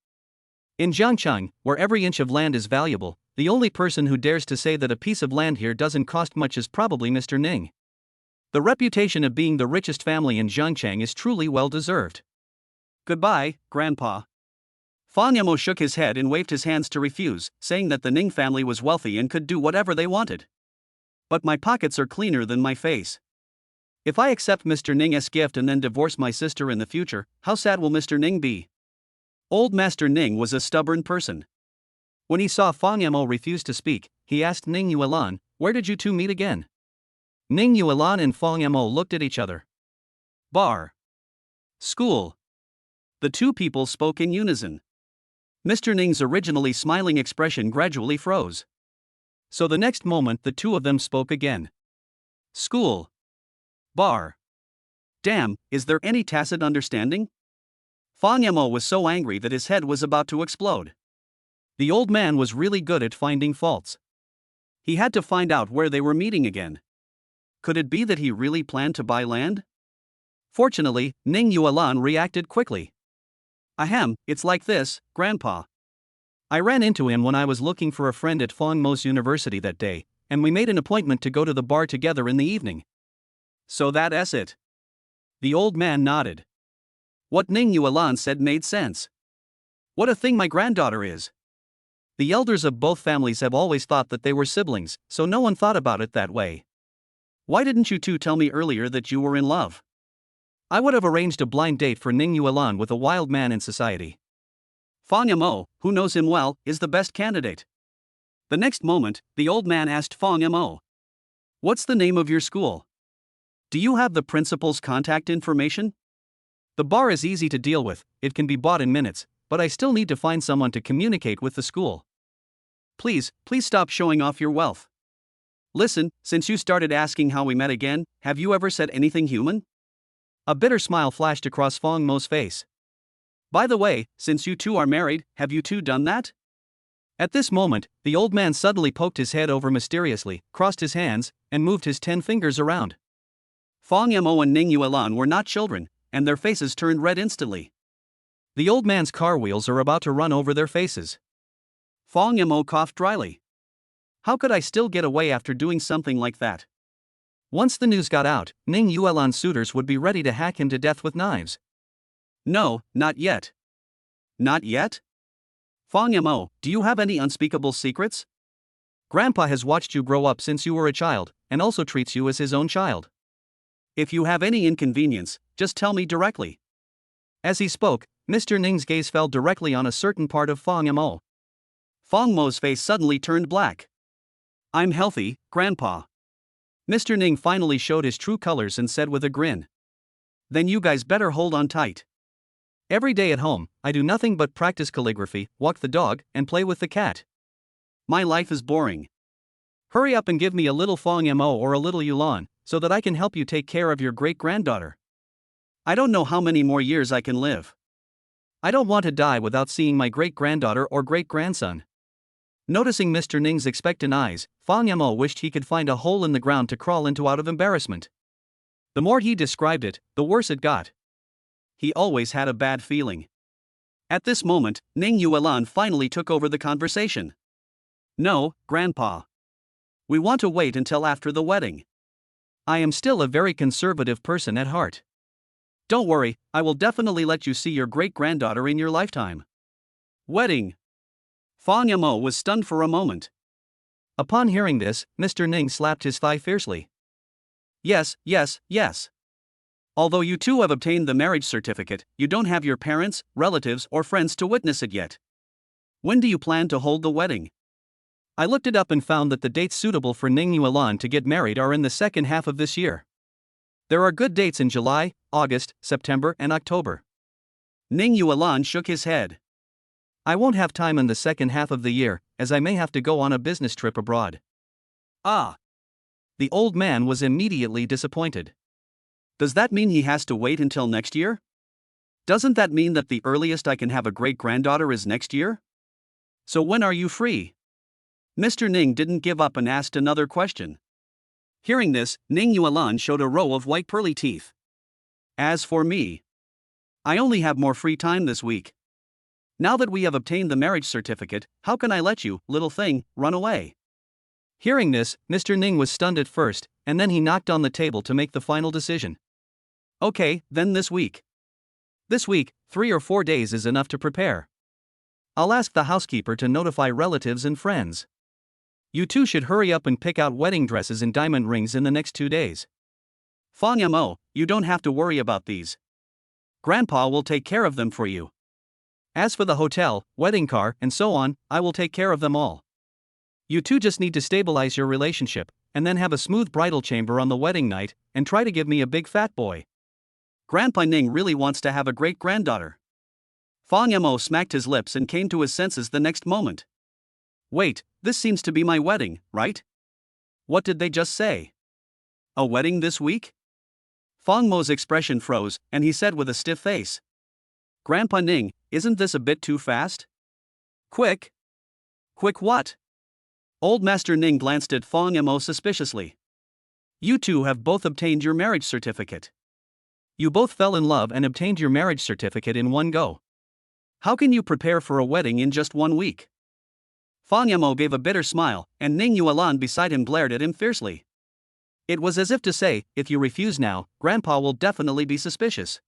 In Jiangcheng, where every inch of land is valuable, the only person who dares to say that a piece of land here doesn't cost much is probably Mr. Ning. The reputation of being the richest family in Jiangcheng is truly well deserved. Goodbye, Grandpa. Fang Yamo shook his head and waved his hands to refuse, saying that the Ning family was wealthy and could do whatever they wanted. But my pockets are cleaner than my face. If I accept Mr. Ning's gift and then divorce my sister in the future, how sad will Mr. Ning be? Old Master Ning was a stubborn person. When he saw Fang Yamo refuse to speak, he asked Ning Yuan, where did you two meet again? Ning Yuan and Fang Yamo looked at each other. Bar. School. The two people spoke in unison. Mr. Ning's originally smiling expression gradually froze. So the next moment the two of them spoke again. School. Bar. Damn, is there any tacit understanding? Fang Yamo was so angry that his head was about to explode. The old man was really good at finding faults. He had to find out where they were meeting again. Could it be that he really planned to buy land? Fortunately, Ning Yuan reacted quickly. Ahem, it's like this, Grandpa. I ran into him when I was looking for a friend at Fang Mo's university that day, and we made an appointment to go to the bar together in the evening. So that's it. The old man nodded. What Ning Yuan said made sense. What a thing my granddaughter is. The elders of both families have always thought that they were siblings, so no one thought about it that way. Why didn't you two tell me earlier that you were in love? I would have arranged a blind date for Ning Yuan with a wild man in society. Fang Yamo, who knows him well, is the best candidate. The next moment, the old man asked Fang Yamo. What's the name of your school? Do you have the principal's contact information? The bar is easy to deal with, it can be bought in minutes, but I still need to find someone to communicate with the school. Please stop showing off your wealth. Listen, since you started asking how we met again, have you ever said anything human? A bitter smile flashed across Fang Mo's face. By the way, since you two are married, have you two done that? At this moment, the old man suddenly poked his head over mysteriously, crossed his hands, and moved his 10 fingers around. Fang Yamo and Ning Yuan were not children, and their faces turned red instantly. The old man's car wheels are about to run over their faces. Fang Yamo coughed dryly. How could I still get away after doing something like that? Once the news got out, Ning Yuan's suitors would be ready to hack him to death with knives. No, not yet. Not yet? Fang Yamo, do you have any unspeakable secrets? Grandpa has watched you grow up since you were a child, and also treats you as his own child. If you have any inconvenience, just tell me directly. As he spoke, Mr. Ning's gaze fell directly on a certain part of Fang Yamo. Fang Mo's face suddenly turned black. I'm healthy, Grandpa. Mr. Ning finally showed his true colors and said with a grin. Then you guys better hold on tight. Every day at home, I do nothing but practice calligraphy, walk the dog, and play with the cat. My life is boring. Hurry up and give me a little Fang Yamo or a little Yuan, so that I can help you take care of your great-granddaughter. I don't know how many more years I can live. I don't want to die without seeing my great-granddaughter or great-grandson. Noticing Mr. Ning's expectant eyes, Fang Yamo wished he could find a hole in the ground to crawl into out of embarrassment. The more he described it, the worse it got. He always had a bad feeling. At this moment, Ning Yuan finally took over the conversation. No, Grandpa. We want to wait until after the wedding. I am still a very conservative person at heart. Don't worry, I will definitely let you see your great-granddaughter in your lifetime. Wedding. Fang Yamo was stunned for a moment. Upon hearing this, Mr. Ning slapped his thigh fiercely. Yes, yes, yes. Although you two have obtained the marriage certificate, you don't have your parents, relatives, or friends to witness it yet. When do you plan to hold the wedding? I looked it up and found that the dates suitable for Ning Yuan to get married are in the second half of this year. There are good dates in July, August, September, and October. Ning Yuan shook his head. I won't have time in the second half of the year, as I may have to go on a business trip abroad. Ah. The old man was immediately disappointed. Does that mean he has to wait until next year? Doesn't that mean that the earliest I can have a great-granddaughter is next year? So when are you free? Mr. Ning didn't give up and asked another question. Hearing this, Ning Yuan showed a row of white pearly teeth. As for me, I only have more free time this week. Now that we have obtained the marriage certificate, how can I let you, little thing, run away? Hearing this, Mr. Ning was stunned at first, and then he knocked on the table to make the final decision. Okay, then this week. This week, 3 or 4 days is enough to prepare. I'll ask the housekeeper to notify relatives and friends. You two should hurry up and pick out wedding dresses and diamond rings in the next 2 days. Fang Yamo, you don't have to worry about these. Grandpa will take care of them for you. As for the hotel, wedding car, and so on, I will take care of them all. You two just need to stabilize your relationship, and then have a smooth bridal chamber on the wedding night, and try to give me a big fat boy. Grandpa Ning really wants to have a great-granddaughter. Fang Yamo smacked his lips and came to his senses the next moment. Wait, this seems to be my wedding, right? What did they just say? A wedding this week? Fang Mo's expression froze, and he said with a stiff face. Grandpa Ning, isn't this a bit too fast? Quick? Quick what? Old Master Ning glanced at Fang Yamo suspiciously. You two have both obtained your marriage certificate. You both fell in love and obtained your marriage certificate in one go. How can you prepare for a wedding in just 1 week? Fang Yamo gave a bitter smile, and Ning Yuan beside him glared at him fiercely. It was as if to say, if you refuse now, Grandpa will definitely be suspicious.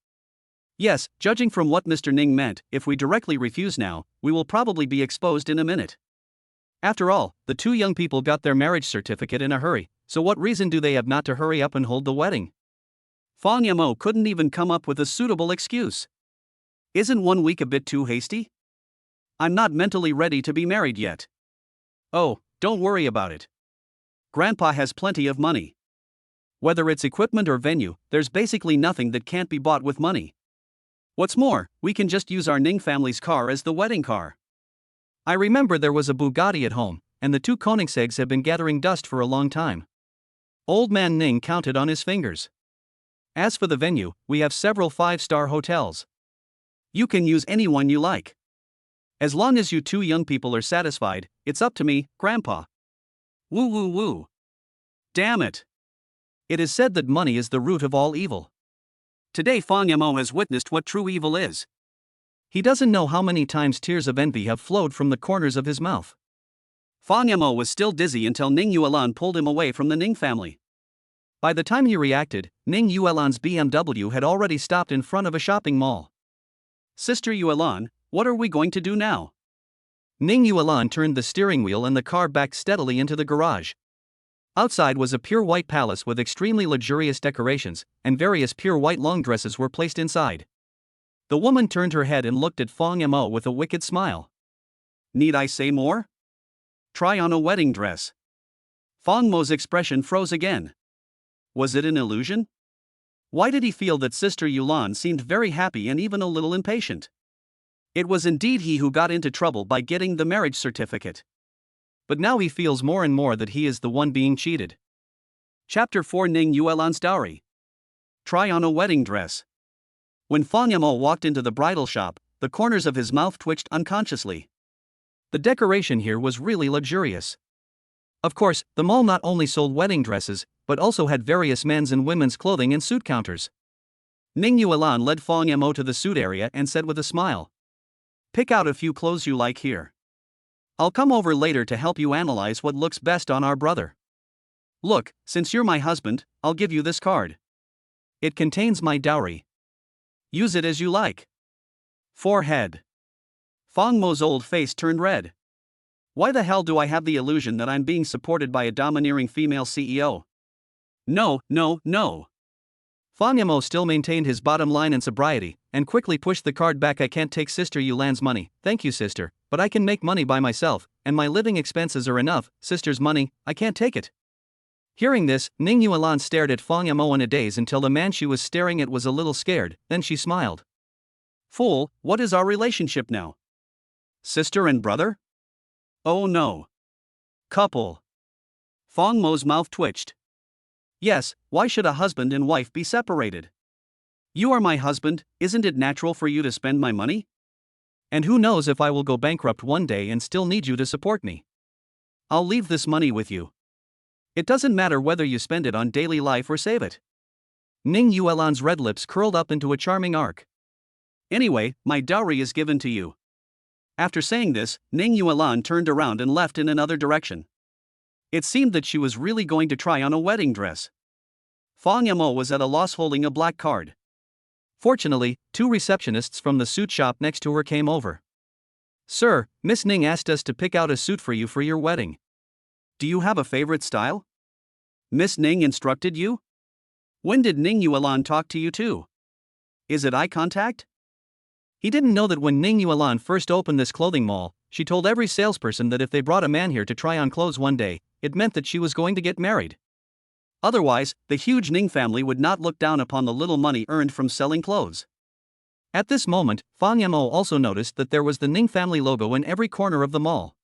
Yes, judging from what Mr. Ning meant, if we directly refuse now, we will probably be exposed in a minute. After all, the two young people got their marriage certificate in a hurry, so what reason do they have not to hurry up and hold the wedding? Fang Yamo couldn't even come up with a suitable excuse. Isn't 1 week a bit too hasty? I'm not mentally ready to be married yet. Oh, don't worry about it. Grandpa has plenty of money. Whether it's equipment or venue, there's basically nothing that can't be bought with money. What's more, we can just use our Ning family's car as the wedding car. I remember there was a Bugatti at home, and the two Koenigsegg's have been gathering dust for a long time. Old man Ning counted on his fingers. As for the venue, we have several 5-star hotels. You can use any one you like. As long as you two young people are satisfied, it's up to me, Grandpa. Woo woo woo. Damn it. It is said that money is the root of all evil. Today Fang Yamo has witnessed what true evil is. He doesn't know how many times tears of envy have flowed from the corners of his mouth. Fang Yamo was still dizzy until Ning Yuan pulled him away from the Ning family. By the time he reacted, Ning Yuan's BMW had already stopped in front of a shopping mall. Sister Yuan, what are we going to do now? Ning Yuan turned the steering wheel and the car backed steadily into the garage. Outside was a pure white palace with extremely luxurious decorations, and various pure white long dresses were placed inside. The woman turned her head and looked at Fang Yamo with a wicked smile. Need I say more? Try on a wedding dress. Fang Mo's expression froze again. Was it an illusion? Why did he feel that Sister Yuan seemed very happy and even a little impatient? It was indeed he who got into trouble by getting the marriage certificate. But now he feels more and more that he is the one being cheated. Chapter 4 Ning Yuan's Dowry. Try on a wedding dress. When Fang Yamo walked into the bridal shop, the corners of his mouth twitched unconsciously. The decoration here was really luxurious. Of course, the mall not only sold wedding dresses, but also had various men's and women's clothing and suit counters. Ning Yuan led Fong Mo to the suit area and said with a smile, "Pick out a few clothes you like here. I'll come over later to help you analyze what looks best on our brother. Look, since you're my husband, I'll give you this card. It contains my dowry. Use it as you like." Forehead. Fong Mo's old face turned red. Why the hell do I have the illusion that I'm being supported by a domineering female CEO? No, no, no. Fong Mo still maintained his bottom line and sobriety, and quickly pushed the card back. "I can't take Sister Yulan's money, thank you sister, but I can make money by myself, and my living expenses are enough. Sister's money, I can't take it." Hearing this, Ning Yuan stared at Fong Mo in a daze until the man she was staring at was a little scared, then she smiled. "Fool, what is our relationship now? Sister and brother? Oh no. Couple." Fong Mo's mouth twitched. "Yes, why should a husband and wife be separated? You are my husband, isn't it natural for you to spend my money? And who knows if I will go bankrupt one day and still need you to support me. I'll leave this money with you. It doesn't matter whether you spend it on daily life or save it." Ning Yuan's red lips curled up into a charming arc. "Anyway, my dowry is given to you." After saying this, Ning Yuan turned around and left in another direction. It seemed that she was really going to try on a wedding dress. Fong Mo was at a loss holding a black card. Fortunately, two receptionists from the suit shop next to her came over. "Sir, Miss Ning asked us to pick out a suit for you for your wedding. Do you have a favorite style? Miss Ning instructed you? When did Ning Yuan talk to you too? Is it eye contact?" He didn't know that when Ning Yuan first opened this clothing mall, she told every salesperson that if they brought a man here to try on clothes one day, it meant that she was going to get married. Otherwise, the huge Ning family would not look down upon the little money earned from selling clothes. At this moment, Fong Mo also noticed that there was the Ning family logo in every corner of the mall.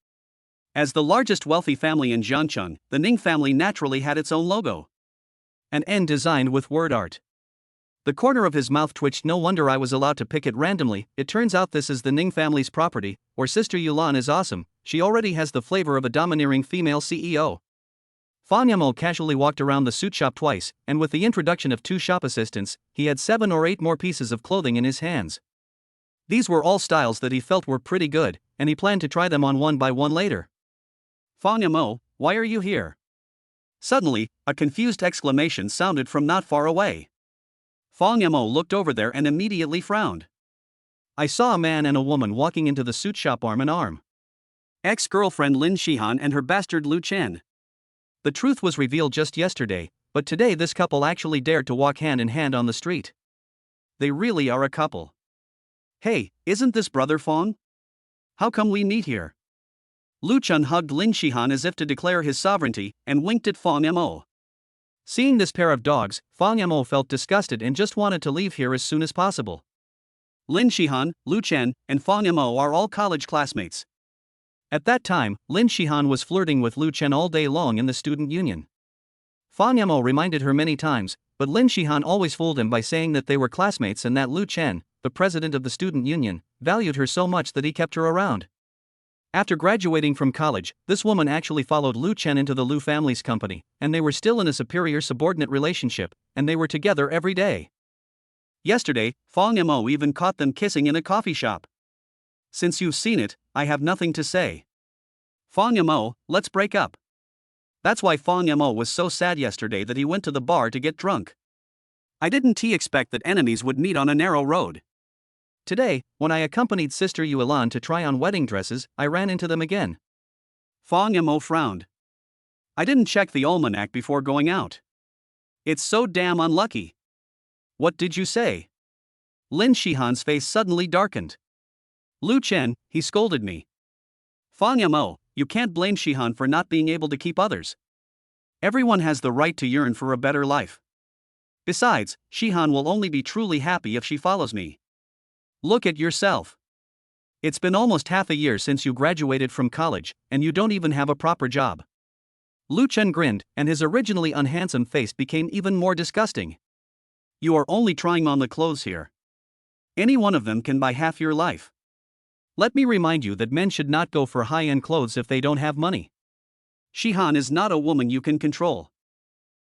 As the largest wealthy family in Jiangcheng, the Ning family naturally had its own logo. An N designed with word art. The corner of his mouth twitched. "No wonder I was allowed to pick it randomly. It turns out this is the Ning family's property, or Sister Yulan is awesome, she already has the flavor of a domineering female CEO." Fong Mo casually walked around the suit shop twice, and with the introduction of two shop assistants, he had 7 or 8 more pieces of clothing in his hands. These were all styles that he felt were pretty good, and he planned to try them on one by one later. "Fong Mo, why are you here?" Suddenly, a confused exclamation sounded from not far away. Fong Mo looked over there and immediately frowned. "I saw a man and a woman walking into the suit shop arm in arm. Ex-girlfriend Lin Shihan and her bastard Lu Chen. The truth was revealed just yesterday, but today this couple actually dared to walk hand in hand on the street. They really are a couple. Hey, isn't this brother Fong? How come we meet here?" Lu Chen hugged Lin Shihan as if to declare his sovereignty, and winked at Fong Mo. Seeing this pair of dogs, Fong Mo felt disgusted and just wanted to leave here as soon as possible. Lin Shihan, Lu Chen, and Fong Mo are all college classmates. At that time, Lin Shihan was flirting with Lu Chen all day long in the student union. Fong Mo reminded her many times, but Lin Shihan always fooled him by saying that they were classmates and that Lu Chen, the president of the student union, valued her so much that he kept her around. After graduating from college, this woman actually followed Lu Chen into the Lu family's company, and they were still in a superior-subordinate relationship, and they were together every day. Yesterday, Fong Mo even caught them kissing in a coffee shop. Since you've seen it, I have nothing to say. Fong Mo, let's break up. That's why Fong Mo was so sad yesterday that he went to the bar to get drunk. I didn't expect that enemies would meet on a narrow road. Today, when I accompanied Sister Yulan to try on wedding dresses, I ran into them again. Fong Mo frowned. I didn't check the almanac before going out. It's so damn unlucky. What did you say? Lin Shihan's face suddenly darkened. Lu Chen, he scolded me. Fong Mo, you can't blame Shihan for not being able to keep others. Everyone has the right to yearn for a better life. Besides, Shihan will only be truly happy if she follows me. Look at yourself. It's been almost half a year since you graduated from college, and you don't even have a proper job. Lu Chen grinned, and his originally unhandsome face became even more disgusting. You are only trying on the clothes here. Any one of them can buy half your life. Let me remind you that men should not go for high-end clothes if they don't have money. Shihan is not a woman you can control.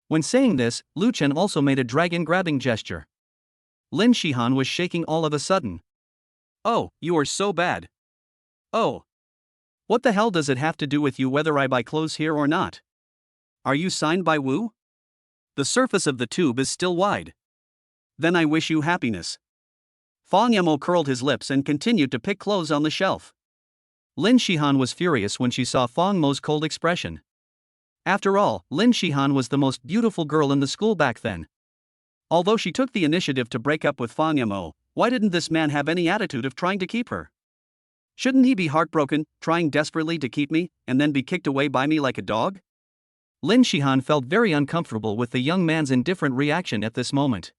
When saying this, Lu Chen also made a dragon-grabbing gesture. Lin Shihan was shaking all of a sudden. Oh, you are so bad. Oh. What the hell does it have to do with you whether I buy clothes here or not? Are you signed by Wu? The surface of the tube is still wide. Then I wish you happiness. Fang Yamo curled his lips and continued to pick clothes on the shelf. Lin Shihan was furious when she saw Fang Mo's cold expression. After all, Lin Shihan was the most beautiful girl in the school back then. Although she took the initiative to break up with Fang Yamo, why didn't this man have any attitude of trying to keep her? Shouldn't he be heartbroken, trying desperately to keep me, and then be kicked away by me like a dog? Lin Shihan felt very uncomfortable with the young man's indifferent reaction at this moment.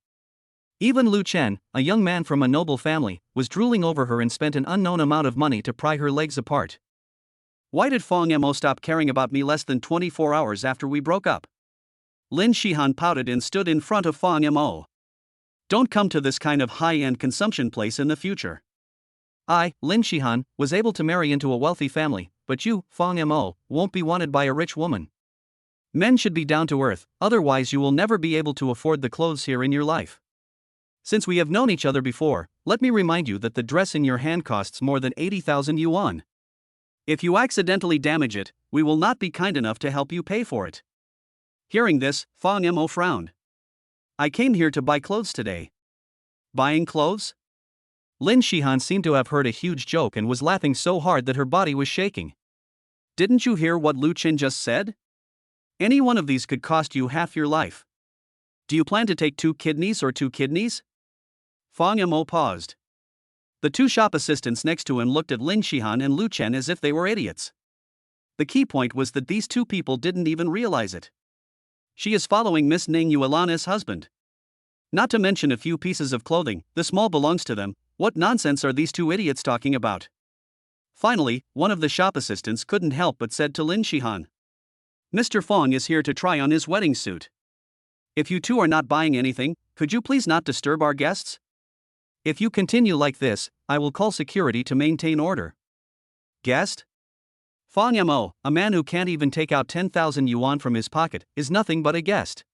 Even Lu Chen, a young man from a noble family, was drooling over her and spent an unknown amount of money to pry her legs apart. Why did Fang Yamo stop caring about me less than 24 hours after we broke up? Lin Shihan pouted and stood in front of Fang Yamo. Don't come to this kind of high-end consumption place in the future. I, Lin Shihan, was able to marry into a wealthy family, but you, Fang Yamo, won't be wanted by a rich woman. Men should be down to earth, otherwise you will never be able to afford the clothes here in your life. Since we have known each other before, let me remind you that the dress in your hand costs more than 80,000 yuan. If you accidentally damage it, we will not be kind enough to help you pay for it. Hearing this, Fang Yamo frowned. I came here to buy clothes today. Buying clothes? Lin Shihan seemed to have heard a huge joke and was laughing so hard that her body was shaking. Didn't you hear what Lu Chen just said? Any one of these could cost you half your life. Do you plan to take 2 kidneys or 2 kidneys? Fang Yamo paused. The 2 shop assistants next to him looked at Lin Shihan and Lu Chen as if they were idiots. The key point was that these 2 people didn't even realize it. She is following Miss Ning Yuan as husband. Not to mention a few pieces of clothing, the small belongs to them. What nonsense are these 2 idiots talking about? Finally, one of the shop assistants couldn't help but said to Lin Shihan. Mr. Fang is here to try on his wedding suit. If you 2 are not buying anything, could you please not disturb our guests? If you continue like this, I will call security to maintain order. Guest? Fang Yamo, a man who can't even take out 10,000 yuan from his pocket, is nothing but a guest.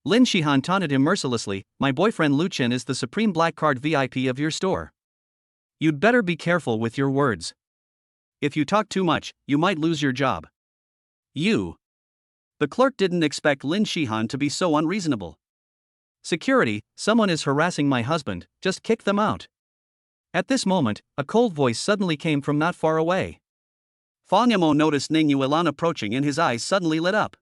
Lin Shihan taunted him mercilessly. My boyfriend Lu Chen is the supreme black card VIP of your store. You'd better be careful with your words. If you talk too much, you might lose your job. You. The clerk didn't expect Lin Shihan to be so unreasonable. Security, someone is harassing my husband, just kick them out. At this moment, a cold voice suddenly came from not far away. Fang Yamo noticed Ning Yuan approaching and his eyes suddenly lit up.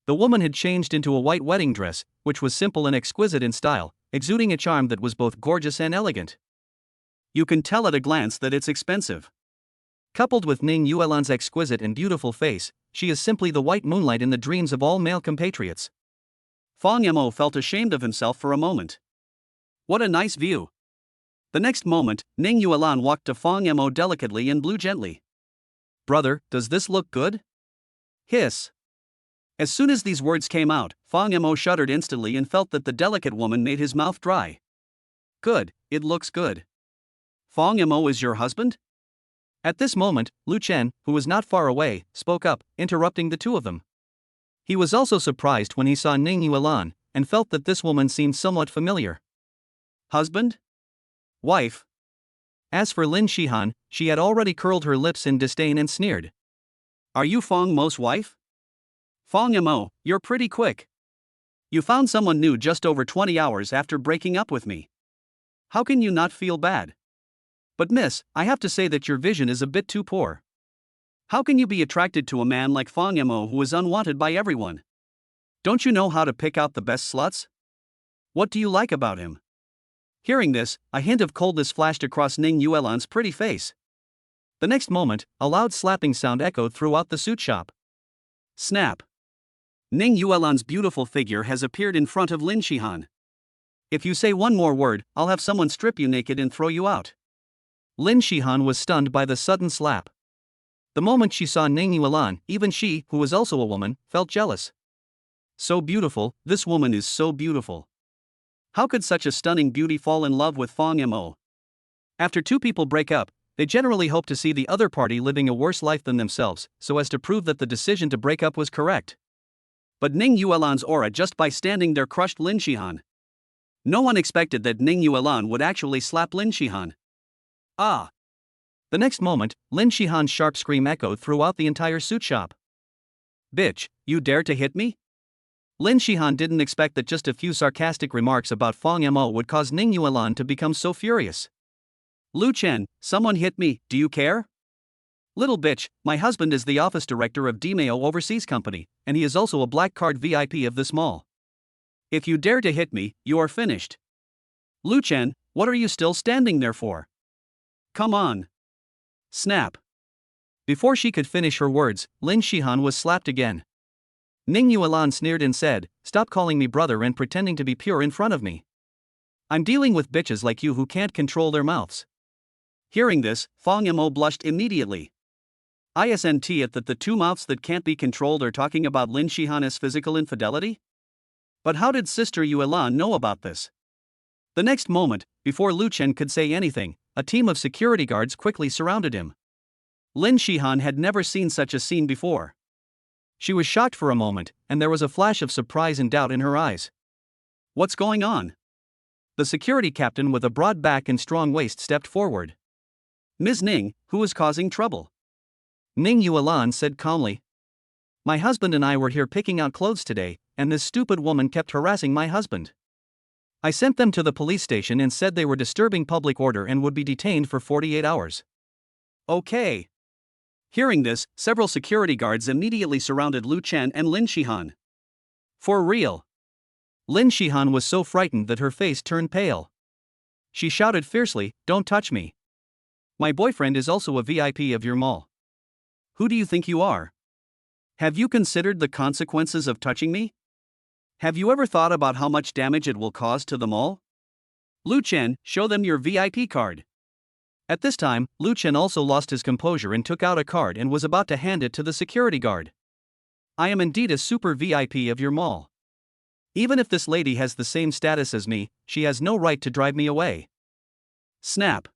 The woman had changed into a white wedding dress, which was simple and exquisite in style, exuding a charm that was both gorgeous and elegant. You can tell at a glance that it's expensive. Coupled with Ning Yuan's exquisite and beautiful face, she is simply the white moonlight in the dreams of all male compatriots. Fang Yamo felt ashamed of himself for a moment. What a nice view. The next moment, Ning Yuan walked to Fang Yamo delicately and blew gently. Brother, does this look good? Hiss. As soon as these words came out, Fang Yamo shuddered instantly and felt that the delicate woman made his mouth dry. Good, it looks good. Fang Yamo is your husband? At this moment, Lu Chen, who was not far away, spoke up, interrupting the 2 of them. He was also surprised when he saw Ning Yuan, and felt that this woman seemed somewhat familiar. Husband? Wife? As for Lin Shihan, she had already curled her lips in disdain and sneered. Are you Fang Mo's wife? Fang Yamo, you're pretty quick. You found someone new just over 20 hours after breaking up with me. How can you not feel bad? But miss, I have to say that your vision is a bit too poor. How can you be attracted to a man like Fang Yamo who is unwanted by everyone? Don't you know how to pick out the best sluts? What do you like about him? Hearing this, a hint of coldness flashed across Ning Yuan's pretty face. The next moment, a loud slapping sound echoed throughout the suit shop. Snap. Ning Yuan's beautiful figure has appeared in front of Lin Shihan. If you say one more word, I'll have someone strip you naked and throw you out. Lin Shihan was stunned by the sudden slap. The moment she saw Ning Yuan, even she, who was also a woman, felt jealous. So beautiful, this woman is so beautiful. How could such a stunning beauty fall in love with Fang Yamo? After 2 people break up, They generally hope to see the other party living a worse life than themselves, so as to prove that the decision to break up was correct. But Ning Yuan's aura just by standing there crushed Lin Shihan. No one expected that Ning Yuan would actually slap Lin Shihan. Ah! The next moment, Lin Shihan's sharp scream echoed throughout the entire suit shop. Bitch, you dare to hit me? Lin Shihan didn't expect that just a few sarcastic remarks about Fang Mo would cause Ning Yuan to become so furious. Lu Chen, someone hit me, do you care? Little bitch, my husband is the office director of Dimeo Overseas Company, and he is also a black card VIP of this mall. If you dare to hit me, you are finished. Lu Chen, what are you still standing there for? Come on. Snap. Before she could finish her words, Lin Shihan was slapped again. Ning Yuan sneered and said, "Stop calling me brother and pretending to be pure in front of me. I'm dealing with bitches like you who can't control their mouths." Hearing this, Fang Mo blushed immediately. Isn't it that the two mouths that can't be controlled are talking about Lin Shihan's physical infidelity? But how did Sister Yuan know about this? The next moment, before Lu Chen could say anything, a team of security guards quickly surrounded him. Lin Shihan had never seen such a scene before. She was shocked for a moment, and there was a flash of surprise and doubt in her eyes. What's going on? The security captain with a broad back and strong waist stepped forward. Ms. Ning, who is causing trouble? Ning Yuan said calmly. My husband and I were here picking out clothes today, and this stupid woman kept harassing my husband. I sent them to the police station and said they were disturbing public order and would be detained for 48 hours. Okay. Hearing this, several security guards immediately surrounded Lu Chen and Lin Shihan. For real. Lin Shihan was so frightened that her face turned pale. She shouted fiercely, "Don't touch me. My boyfriend is also a VIP of your mall. Who do you think you are? Have you considered the consequences of touching me? Have you ever thought about how much damage it will cause to the mall? Lu Chen, show them your VIP card." At this time, Lu Chen also lost his composure and took out a card and was about to hand it to the security guard. I am indeed a super VIP of your mall. Even if this lady has the same status as me, she has no right to drive me away. Snap.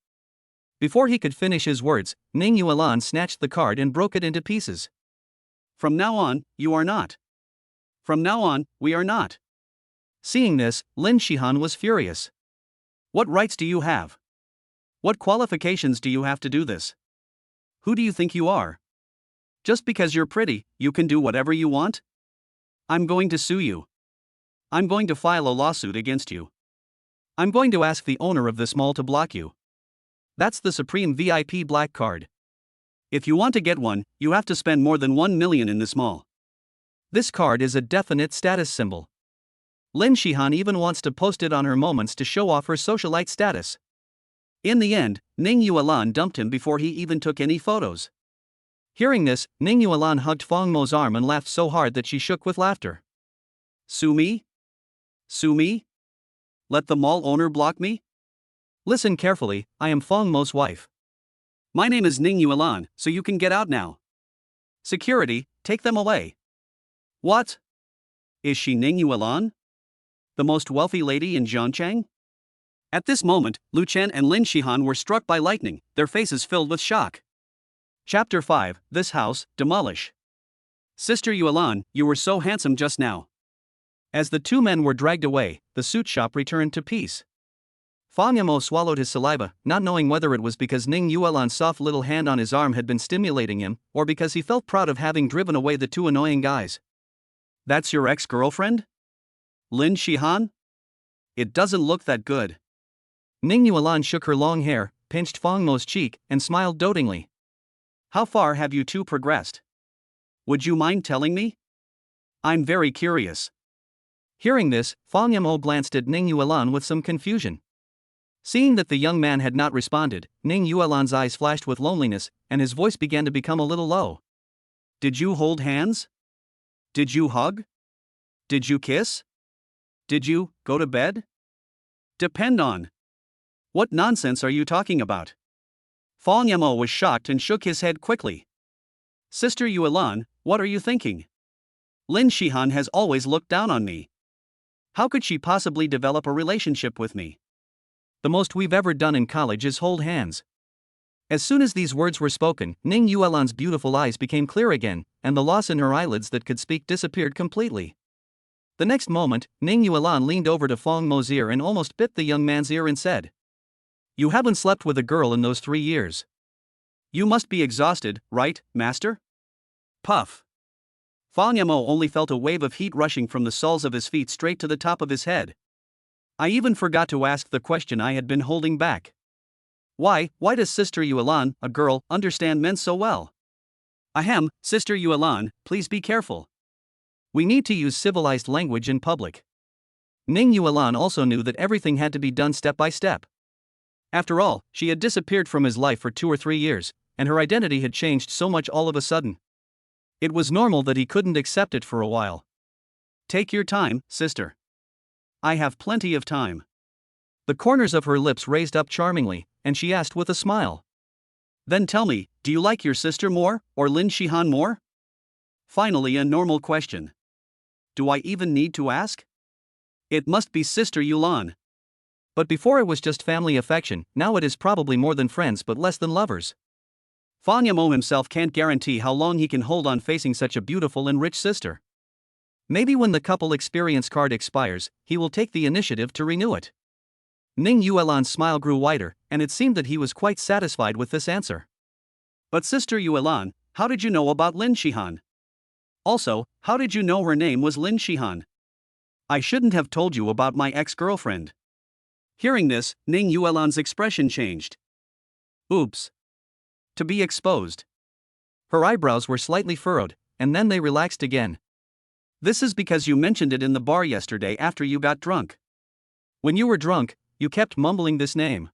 Before he could finish his words, Ning Yuan snatched the card and broke it into pieces. From now on, you are not. From now on, we are not. Seeing this, Lin Shihan was furious. What rights do you have? What qualifications do you have to do this? Who do you think you are? Just because you're pretty, you can do whatever you want? I'm going to sue you. I'm going to file a lawsuit against you. I'm going to ask the owner of this mall to block you. That's the Supreme VIP black card. If you want to get one, you have to spend more than 1 million in this mall. This card is a definite status symbol. Lin Shihan even wants to post it on her moments to show off her socialite status. In the end, Ning Yuan dumped him before he even took any photos. Hearing this, Ning Yuan hugged Fang Mo's arm and laughed so hard that she shook with laughter. Sue me? Sue me? Let the mall owner block me? Listen carefully, I am Fang Mo's wife. My name is Ning Yuan, so you can get out now. Security, take them away. What? Is she Ning Yuan? The most wealthy lady in Zhangchang? At this moment, Lu Chen and Lin Shihan were struck by lightning, their faces filled with shock. Chapter 5, This House, Demolish. Sister Yuan, you were so handsome just now. As the two men were dragged away, the suit shop returned to peace. Fang Mo swallowed his saliva, not knowing whether it was because Ning Yuan's soft little hand on his arm had been stimulating him, or because he felt proud of having driven away the two annoying guys. That's your ex-girlfriend? Lin Shihan? It doesn't look that good. Ning Yuan shook her long hair, pinched Fang Mo's cheek, and smiled dotingly. How far have you two progressed? Would you mind telling me? I'm very curious. Hearing this, Fang Mo glanced at Ning Yuan with some confusion. Seeing that the young man had not responded, Ning Yuan's eyes flashed with loneliness, and his voice began to become a little low. Did you hold hands? Did you hug? Did you kiss? Did you go to bed? Depend on. What nonsense are you talking about? Fang Mo was shocked and shook his head quickly. Sister Yuan, what are you thinking? Lin Shihan has always looked down on me. How could she possibly develop a relationship with me? The most we've ever done in college is hold hands. As soon as these words were spoken, Ning Yuan's beautiful eyes became clear again, and the loss in her eyelids that could speak disappeared completely. The next moment, Ning Yuan leaned over to Fang Mo's ear and almost bit the young man's ear and said, "You haven't slept with a girl in those 3 years. You must be exhausted, right, master?" Puff. Fang Mo only felt a wave of heat rushing from the soles of his feet straight to the top of his head. I even forgot to ask the question I had been holding back. Why does Sister Yuan, a girl, understand men so well? Ahem, Sister Yuan, please be careful. We need to use civilized language in public. Ning Yuan also knew that everything had to be done step by step. After all, she had disappeared from his life for 2 or 3 years, and her identity had changed so much all of a sudden. It was normal that he couldn't accept it for a while. Take your time, sister. I have plenty of time. The corners of her lips raised up charmingly, and she asked with a smile. Then tell me, do you like your sister more, or Lin Shihan more? Finally, a normal question. Do I even need to ask? It must be Sister Yuan. But before it was just family affection, now it is probably more than friends but less than lovers. Fang Mo himself can't guarantee how long he can hold on facing such a beautiful and rich sister. Maybe when the couple experience card expires, he will take the initiative to renew it. Ning Yuan's smile grew wider, and it seemed that he was quite satisfied with this answer. But Sister Yuan, how did you know about Lin Shihan? Also, how did you know her name was Lin Shihan? I shouldn't have told you about my ex-girlfriend. Hearing this, Ning Yuan's expression changed. Oops. To be exposed. Her eyebrows were slightly furrowed, and then they relaxed again. This is because you mentioned it in the bar yesterday after you got drunk. When you were drunk, you kept mumbling this name.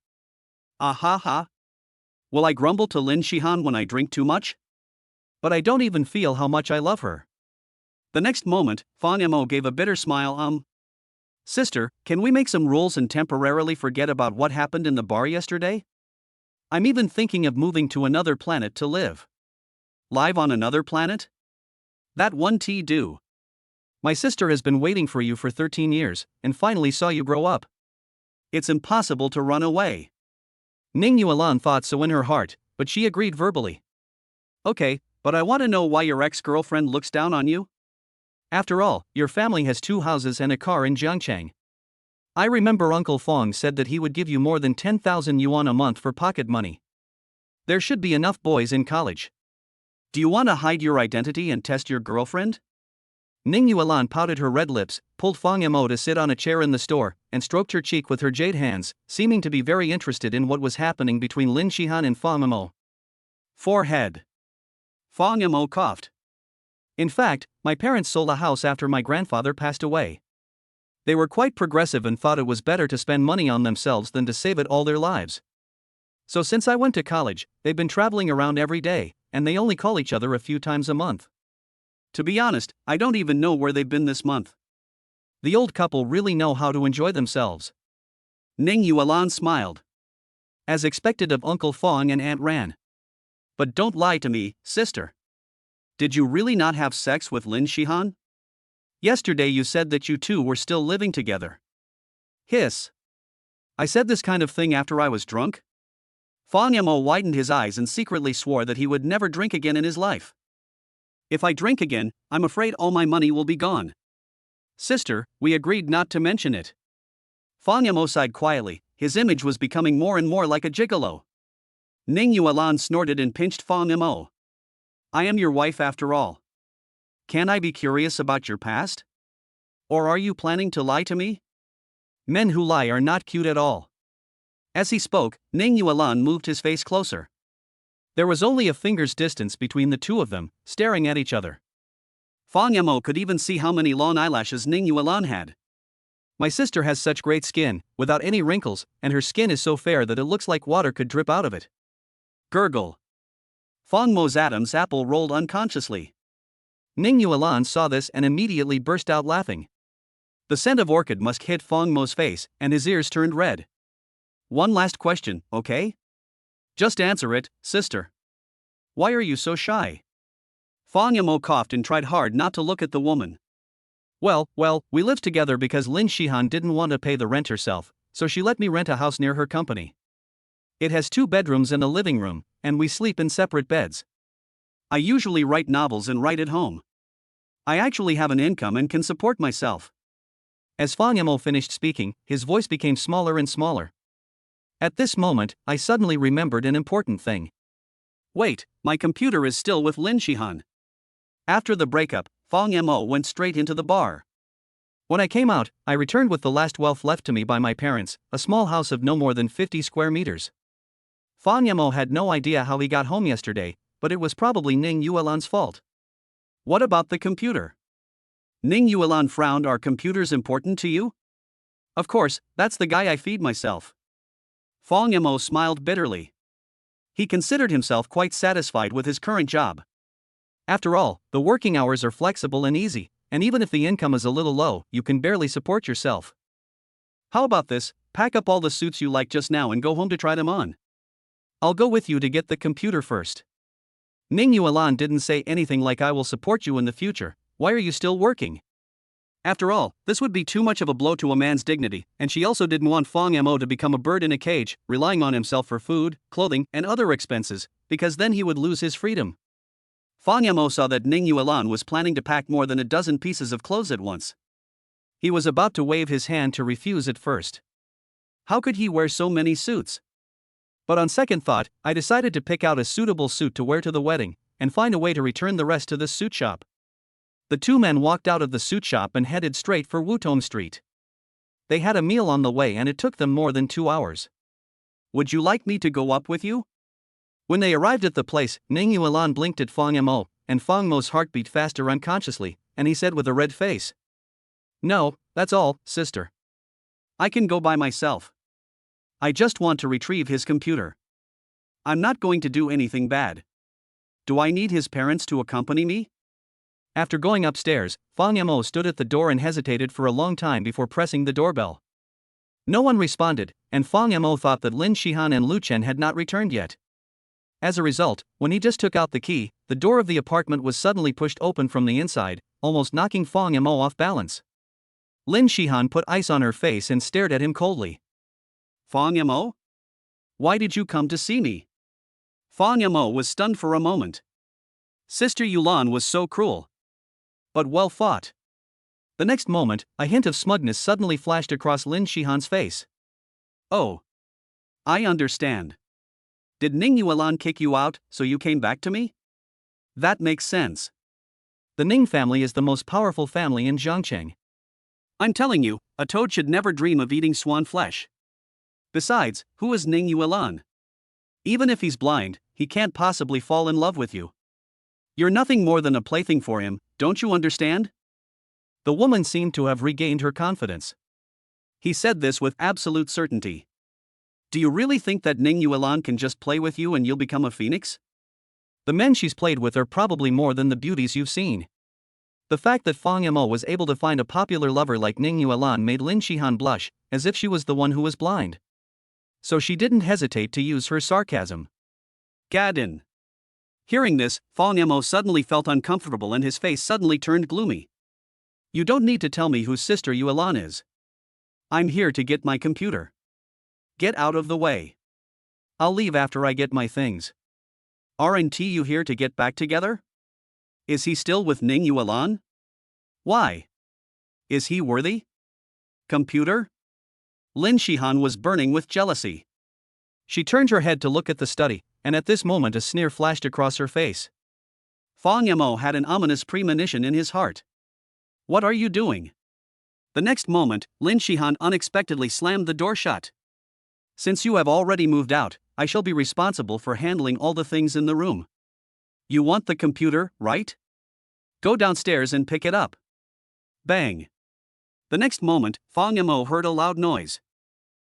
Ah ha ha. Will I grumble to Lin Shihan when I drink too much? But I don't even feel how much I love her. The next moment, Fang Mo gave a bitter smile. Sister, can we make some rules and temporarily forget about what happened in the bar yesterday? I'm even thinking of moving to another planet to live. Live on another planet? That one do. My sister has been waiting for you for 13 years, and finally saw you grow up. It's impossible to run away. Ning Yuan thought so in her heart, but she agreed verbally. Okay, but I want to know why your ex-girlfriend looks down on you? After all, your family has 2 houses and a car in Jiangchang. I remember Uncle Fong said that he would give you more than 10,000 yuan a month for pocket money. There should be enough boys in college. Do you want to hide your identity and test your girlfriend? Ning Yuan pouted her red lips, pulled Fang Mo to sit on a chair in the store, and stroked her cheek with her jade hands, seeming to be very interested in what was happening between Lin Shihan and Fang Mo. Forehead. Fang Mo coughed. In fact, my parents sold a house after my grandfather passed away. They were quite progressive and thought it was better to spend money on themselves than to save it all their lives. So since I went to college, they've been traveling around every day, and they only call each other a few times a month. To be honest, I don't even know where they've been this month. The old couple really know how to enjoy themselves. Ning Yuan smiled. As expected of Uncle Fong and Aunt Ran. But don't lie to me, sister. Did you really not have sex with Lin Shihan? Yesterday you said that you two were still living together. Hiss. I said this kind of thing after I was drunk? Fang Mo widened his eyes and secretly swore that he would never drink again in his life. If I drink again, I'm afraid all my money will be gone. Sister, we agreed not to mention it. Fang Mo sighed quietly, his image was becoming more and more like a gigolo. Ning Yuan snorted and pinched Fang Mo. I am your wife after all. Can I be curious about your past? Or are you planning to lie to me? Men who lie are not cute at all. As he spoke, Ning Yuan moved his face closer. There was only a finger's distance between the two of them, staring at each other. Fang Mo could even see how many long eyelashes Ning Yuan had. My sister has such great skin, without any wrinkles, and her skin is so fair that it looks like water could drip out of it. Gurgle. Fang Mo's Adam's apple rolled unconsciously. Ning Yuan saw this and immediately burst out laughing. The scent of orchid musk hit Fang Mo's face, and his ears turned red. One last question, okay? Just answer it, sister. Why are you so shy? Fang Mo coughed and tried hard not to look at the woman. Well, we lived together because Lin Shihan didn't want to pay the rent herself, so she let me rent a house near her company. It has 2 bedrooms and a living room, and we sleep in separate beds. I usually write novels and write at home. I actually have an income and can support myself. As Fang Yimou finished speaking, his voice became smaller and smaller. At this moment, I suddenly remembered an important thing. Wait, my computer is still with Lin Shihan. After the breakup, Fang Yimou went straight into the bar. When I came out, I returned with the last wealth left to me by my parents, a small house of no more than 50 square meters. Fang Yimou had no idea how he got home yesterday, but it was probably Ning Yuan's fault. What about the computer? Ning Yuan frowned. Are computers important to you? Of course, that's the guy I feed myself. Fang Yimou smiled bitterly. He considered himself quite satisfied with his current job. After all, the working hours are flexible and easy, and even if the income is a little low, you can barely support yourself. How about this? Pack up all the suits you like just now and go home to try them on. I'll go with you to get the computer first. Ning Yuan didn't say anything like I will support you in the future. Why are you still working? After all, this would be too much of a blow to a man's dignity, and she also didn't want Fang Yimou to become a bird in a cage, relying on himself for food, clothing, and other expenses, because then he would lose his freedom. Fang Yimou saw that Ning Yuan was planning to pack more than a dozen pieces of clothes at once. He was about to wave his hand to refuse at first. How could he wear so many suits? But on second thought, I decided to pick out a suitable suit to wear to the wedding, and find a way to return the rest to the suit shop. The 2 men walked out of the suit shop and headed straight for Wutong Street. They had a meal on the way and it took them more than 2 hours. Would you like me to go up with you? When they arrived at the place, Ning Yuan blinked at Fang Yimou, and Fang Mo's heart beat faster unconsciously, and he said with a red face. No, that's all, sister. I can go by myself. I just want to retrieve his computer. I'm not going to do anything bad. Do I need his parents to accompany me? After going upstairs, Fang Yimou stood at the door and hesitated for a long time before pressing the doorbell. No one responded, and Fang Yimou thought that Lin Shihan and Lu Chen had not returned yet. As a result, when he just took out the key, the door of the apartment was suddenly pushed open from the inside, almost knocking Fang Yimou off balance. Lin Shihan put ice on her face and stared at him coldly. Fang Yimou? Why did you come to see me? Fang Yimou was stunned for a moment. Sister Yulan was so cruel. But well fought. The next moment, a hint of smugness suddenly flashed across Lin Shihan's face. Oh. I understand. Did Ning Yuan kick you out, so you came back to me? That makes sense. The Ning family is the most powerful family in Zhongcheng. I'm telling you, a toad should never dream of eating swan flesh. Besides, who is Ning Yuan? Even if he's blind, he can't possibly fall in love with you. You're nothing more than a plaything for him, don't you understand? The woman seemed to have regained her confidence. He said this with absolute certainty. Do you really think that Ning Yuan can just play with you and you'll become a phoenix? The men she's played with are probably more than the beauties you've seen. The fact that Fang Yimou was able to find a popular lover like Ning Yuan made Lin Shihan blush, as if she was the one who was blind. So she didn't hesitate to use her sarcasm. Gadin. Hearing this, Fang Yimou suddenly felt uncomfortable and his face suddenly turned gloomy. You don't need to tell me whose sister Yuan is. I'm here to get my computer. Get out of the way. I'll leave after I get my things. Aren't you here to get back together? Is he still with Ning Yuan? Why? Is he worthy? Computer? Lin Shihan was burning with jealousy. She turned her head to look at the study, and at this moment a sneer flashed across her face. Fang Yimou had an ominous premonition in his heart. What are you doing? The next moment, Lin Shihan unexpectedly slammed the door shut. Since you have already moved out, I shall be responsible for handling all the things in the room. You want the computer, right? Go downstairs and pick it up. Bang. The next moment, Fang Yimou heard a loud noise.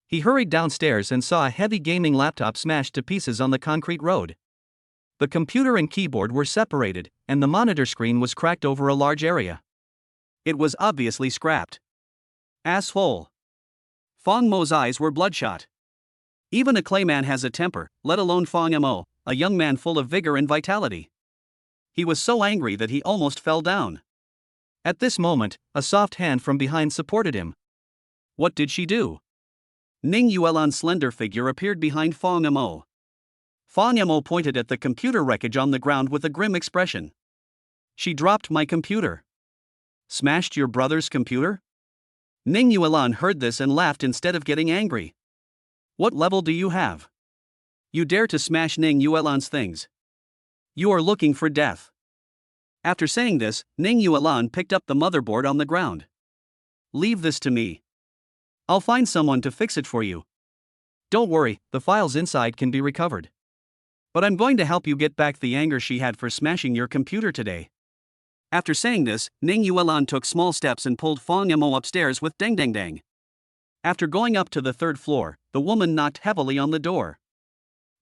He hurried downstairs and saw a heavy gaming laptop smashed to pieces on the concrete road. The computer and keyboard were separated, and the monitor screen was cracked over a large area. It was obviously scrapped. Asshole. Fang Mo's eyes were bloodshot. Even a clayman has a temper, let alone Fang Yimou, a young man full of vigor and vitality. He was so angry that he almost fell down. At this moment, a soft hand from behind supported him. What did she do? Ning Yuan's slender figure appeared behind Fang Yamo. Fang Yamo pointed at the computer wreckage on the ground with a grim expression. She dropped my computer. Smashed your brother's computer? Ning Yuan heard this and laughed instead of getting angry. What level do you have? You dare to smash Ning Yuan's things? You are looking for death. After saying this, Ning Yuan picked up the motherboard on the ground. Leave this to me. I'll find someone to fix it for you. Don't worry, the files inside can be recovered. But I'm going to help you get back the anger she had for smashing your computer today. After saying this, Ning Yuan took small steps and pulled Fang Yamo upstairs with dang dang dang. After going up to the third floor, the woman knocked heavily on the door.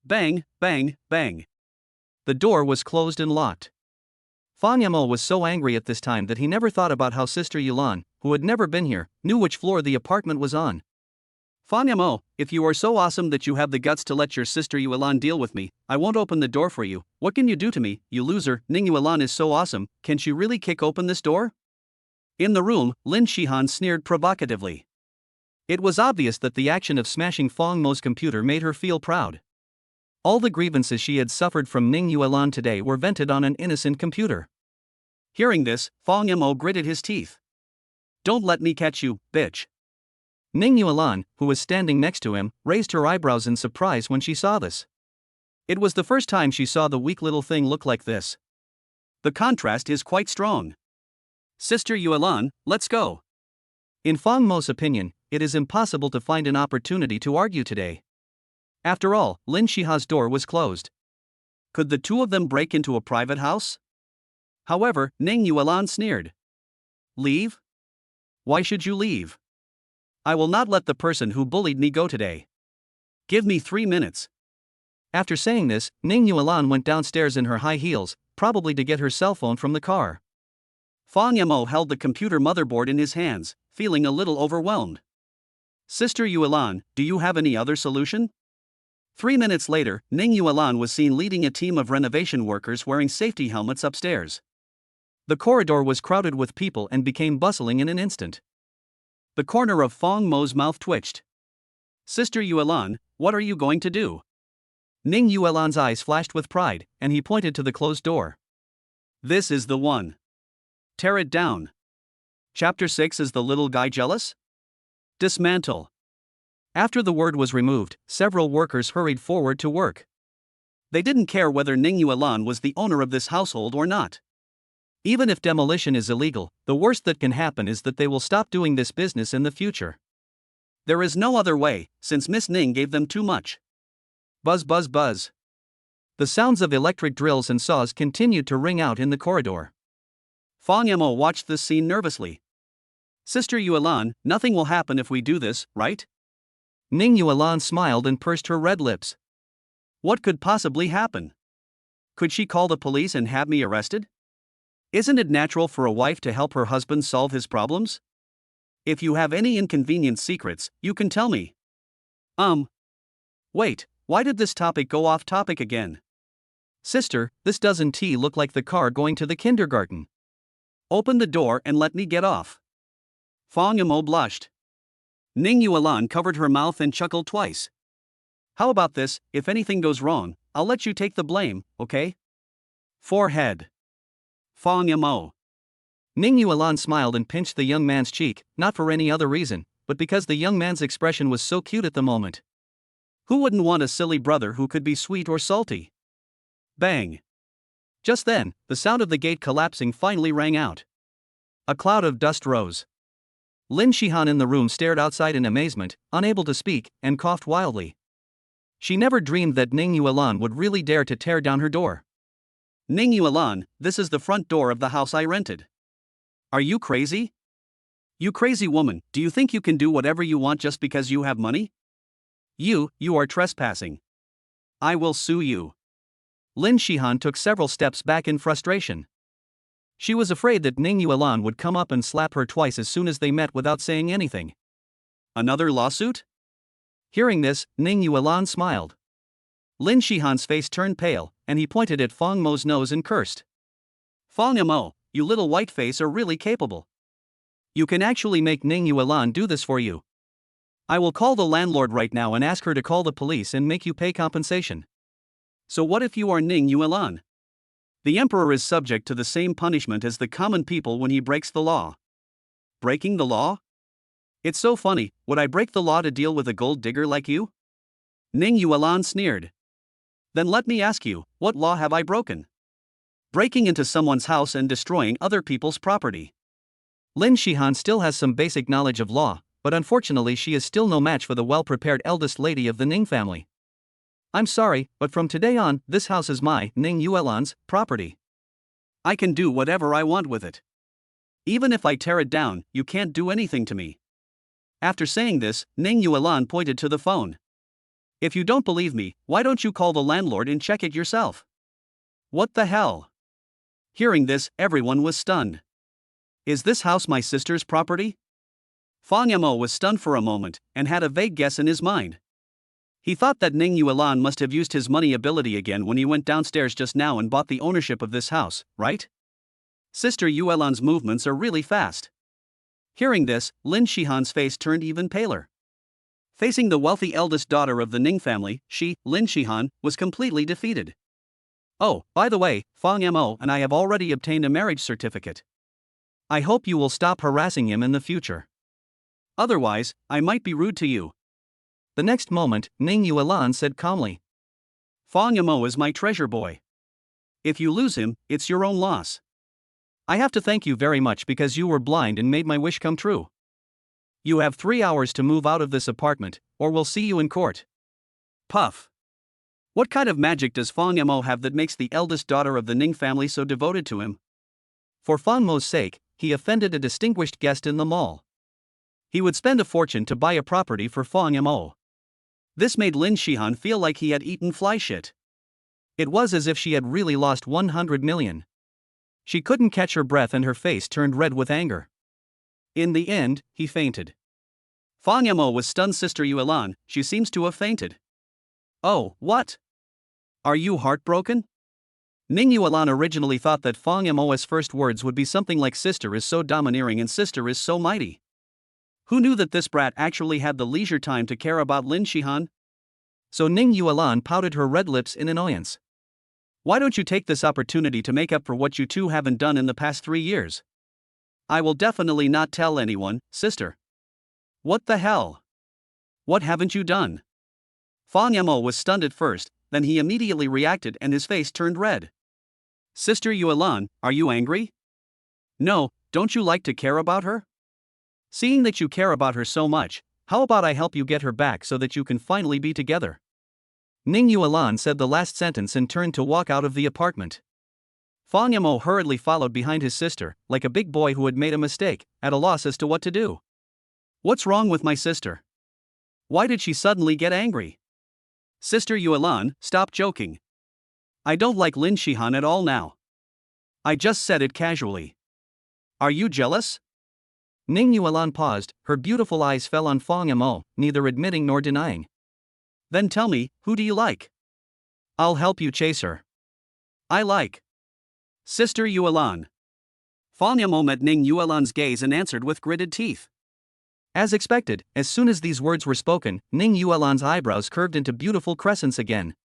Bang, bang, bang. The door was closed and locked. Fang Yamo was so angry at this time that he never thought about how Sister Yulan, who had never been here, knew which floor the apartment was on. Fang Yamo, if you are so awesome that you have the guts to let your sister Yulan deal with me, I won't open the door for you. What can you do to me, you loser? Ning Yuan is so awesome, can she really kick open this door? In the room, Lin Shihan sneered provocatively. It was obvious that the action of smashing Fang Mo's computer made her feel proud. All the grievances she had suffered from Ning Yuan today were vented on an innocent computer. Hearing this, Fang Yamo gritted his teeth. Don't let me catch you, bitch. Ning Yuan, who was standing next to him, raised her eyebrows in surprise when she saw this. It was the first time she saw the weak little thing look like this. The contrast is quite strong. Sister Yulan, let's go. In Fang Mo's opinion, it is impossible to find an opportunity to argue today. After all, Lin Shiha's door was closed. Could the two of them break into a private house? However, Ning Yuan sneered. Leave? Why should you leave? I will not let the person who bullied me go today. Give me 3 minutes. After saying this, Ning Yuan went downstairs in her high heels, probably to get her cell phone from the car. Fang Yamo held the computer motherboard in his hands, feeling a little overwhelmed. Sister Yulan, do you have any other solution? 3 minutes later, Ning Yuan was seen leading a team of renovation workers wearing safety helmets upstairs. The corridor was crowded with people and became bustling in an instant. The corner of Fang Mo's mouth twitched. Sister Yulan, what are you going to do? Ning Yuan's eyes flashed with pride, and he pointed to the closed door. This is the one. Tear it down. Chapter 6. Is the little guy jealous? Dismantle. After the word was removed, several workers hurried forward to work. They didn't care whether Ning Yuan was the owner of this household or not. Even if demolition is illegal, the worst that can happen is that they will stop doing this business in the future. There is no other way, since Miss Ning gave them too much. Buzz buzz buzz. The sounds of electric drills and saws continued to ring out in the corridor. Fang Yamo watched this scene nervously. Sister Yulan, nothing will happen if we do this, right? Ning Yuan smiled and pursed her red lips. What could possibly happen? Could she call the police and have me arrested? Isn't it natural for a wife to help her husband solve his problems? If you have any inconvenient secrets, you can tell me. Wait, why did this topic go off topic again? Sister, this doesn't look like the car going to the kindergarten. Open the door and let me get off. Fang Yamo blushed. Ning Yuan covered her mouth and chuckled twice. How about this, if anything goes wrong, I'll let you take the blame, okay? Forehead. Fang Yamo. Ning Yuan smiled and pinched the young man's cheek, not for any other reason, but because the young man's expression was so cute at the moment. Who wouldn't want a silly brother who could be sweet or salty? Bang. Just then, the sound of the gate collapsing finally rang out. A cloud of dust rose. Lin Shihan in the room stared outside in amazement, unable to speak, and coughed wildly. She never dreamed that Ning Yuan would really dare to tear down her door. Ning Yuan, this is the front door of the house I rented. Are you crazy? You crazy woman, do you think you can do whatever you want just because you have money? You are trespassing. I will sue you. Lin Shihan took several steps back in frustration. She was afraid that Ning Yuan would come up and slap her twice as soon as they met without saying anything. Another lawsuit? Hearing this, Ning Yuan smiled. Lin Shihan's face turned pale, and he pointed at Fang Mo's nose and cursed. Fang Mo, you little whiteface are really capable. You can actually make Ning Yuan do this for you. I will call the landlord right now and ask her to call the police and make you pay compensation. So what if you are Ning Yuan? The emperor is subject to the same punishment as the common people when he breaks the law. Breaking the law? It's so funny, would I break the law to deal with a gold digger like you? Ning Yuan sneered. Then let me ask you, what law have I broken? Breaking into someone's house and destroying other people's property. Lin Shihan still has some basic knowledge of law, but unfortunately she is still no match for the well-prepared eldest lady of the Ning family. I'm sorry, but from today on, this house is my, Ning Yuan's, property. I can do whatever I want with it. Even if I tear it down, you can't do anything to me. After saying this, Ning Yuan pointed to the phone. If you don't believe me, why don't you call the landlord and check it yourself? What the hell? Hearing this, everyone was stunned. Is this house my sister's property? Fang Yamo was stunned for a moment, and had a vague guess in his mind. He thought that Ning Yuan must have used his money ability again when he went downstairs just now and bought the ownership of this house, right? Sister Yuelan's movements are really fast. Hearing this, Lin Shihan's face turned even paler. Facing the wealthy eldest daughter of the Ning family, she, Lin Shihan, was completely defeated. Oh, by the way, Fang Mo and I have already obtained a marriage certificate. I hope you will stop harassing him in the future. Otherwise, I might be rude to you. The next moment, Ning Yuan said calmly. Fang Mo is my treasure boy. If you lose him, it's your own loss. I have to thank you very much because you were blind and made my wish come true. You have 3 hours to move out of this apartment, or we'll see you in court. Puff. What kind of magic does Fang Mo have that makes the eldest daughter of the Ning family so devoted to him? For Fang Mo's sake, he offended a distinguished guest in the mall. He would spend a fortune to buy a property for Fang Mo. This made Lin Shihan feel like he had eaten fly shit. It was as if she had really lost 100 million. She couldn't catch her breath and her face turned red with anger. In the end, he fainted. Fang Mo was stunned. Sister Yuan, she seems to have fainted. Oh, what? Are you heartbroken? Ning Yuan originally thought that Fang Mo's first words would be something like sister is so domineering and sister is so mighty. Who knew that this brat actually had the leisure time to care about Lin Shihan? So Ning Yuan pouted her red lips in annoyance. Why don't you take this opportunity to make up for what you two haven't done in the past 3 years? I will definitely not tell anyone, sister. What the hell? What haven't you done? Fang Mo was stunned at first, then he immediately reacted and his face turned red. Sister Yuan, are you angry? No, don't you like to care about her? Seeing that you care about her so much, how about I help you get her back so that you can finally be together? Ning Yuan said the last sentence and turned to walk out of the apartment. Fang Mo hurriedly followed behind his sister, like a big boy who had made a mistake, at a loss as to what to do. What's wrong with my sister? Why did she suddenly get angry? Sister Yuan, stop joking. I don't like Lin Shihan at all now. I just said it casually. Are you jealous? Ning Yuan paused, her beautiful eyes fell on Fang Mo, neither admitting nor denying. Then tell me, who do you like? I'll help you chase her. I like Sister Yuan. Fang Mo met Ning Yuan's gaze and answered with gritted teeth. As expected, as soon as these words were spoken, Ning Yuan's eyebrows curved into beautiful crescents again.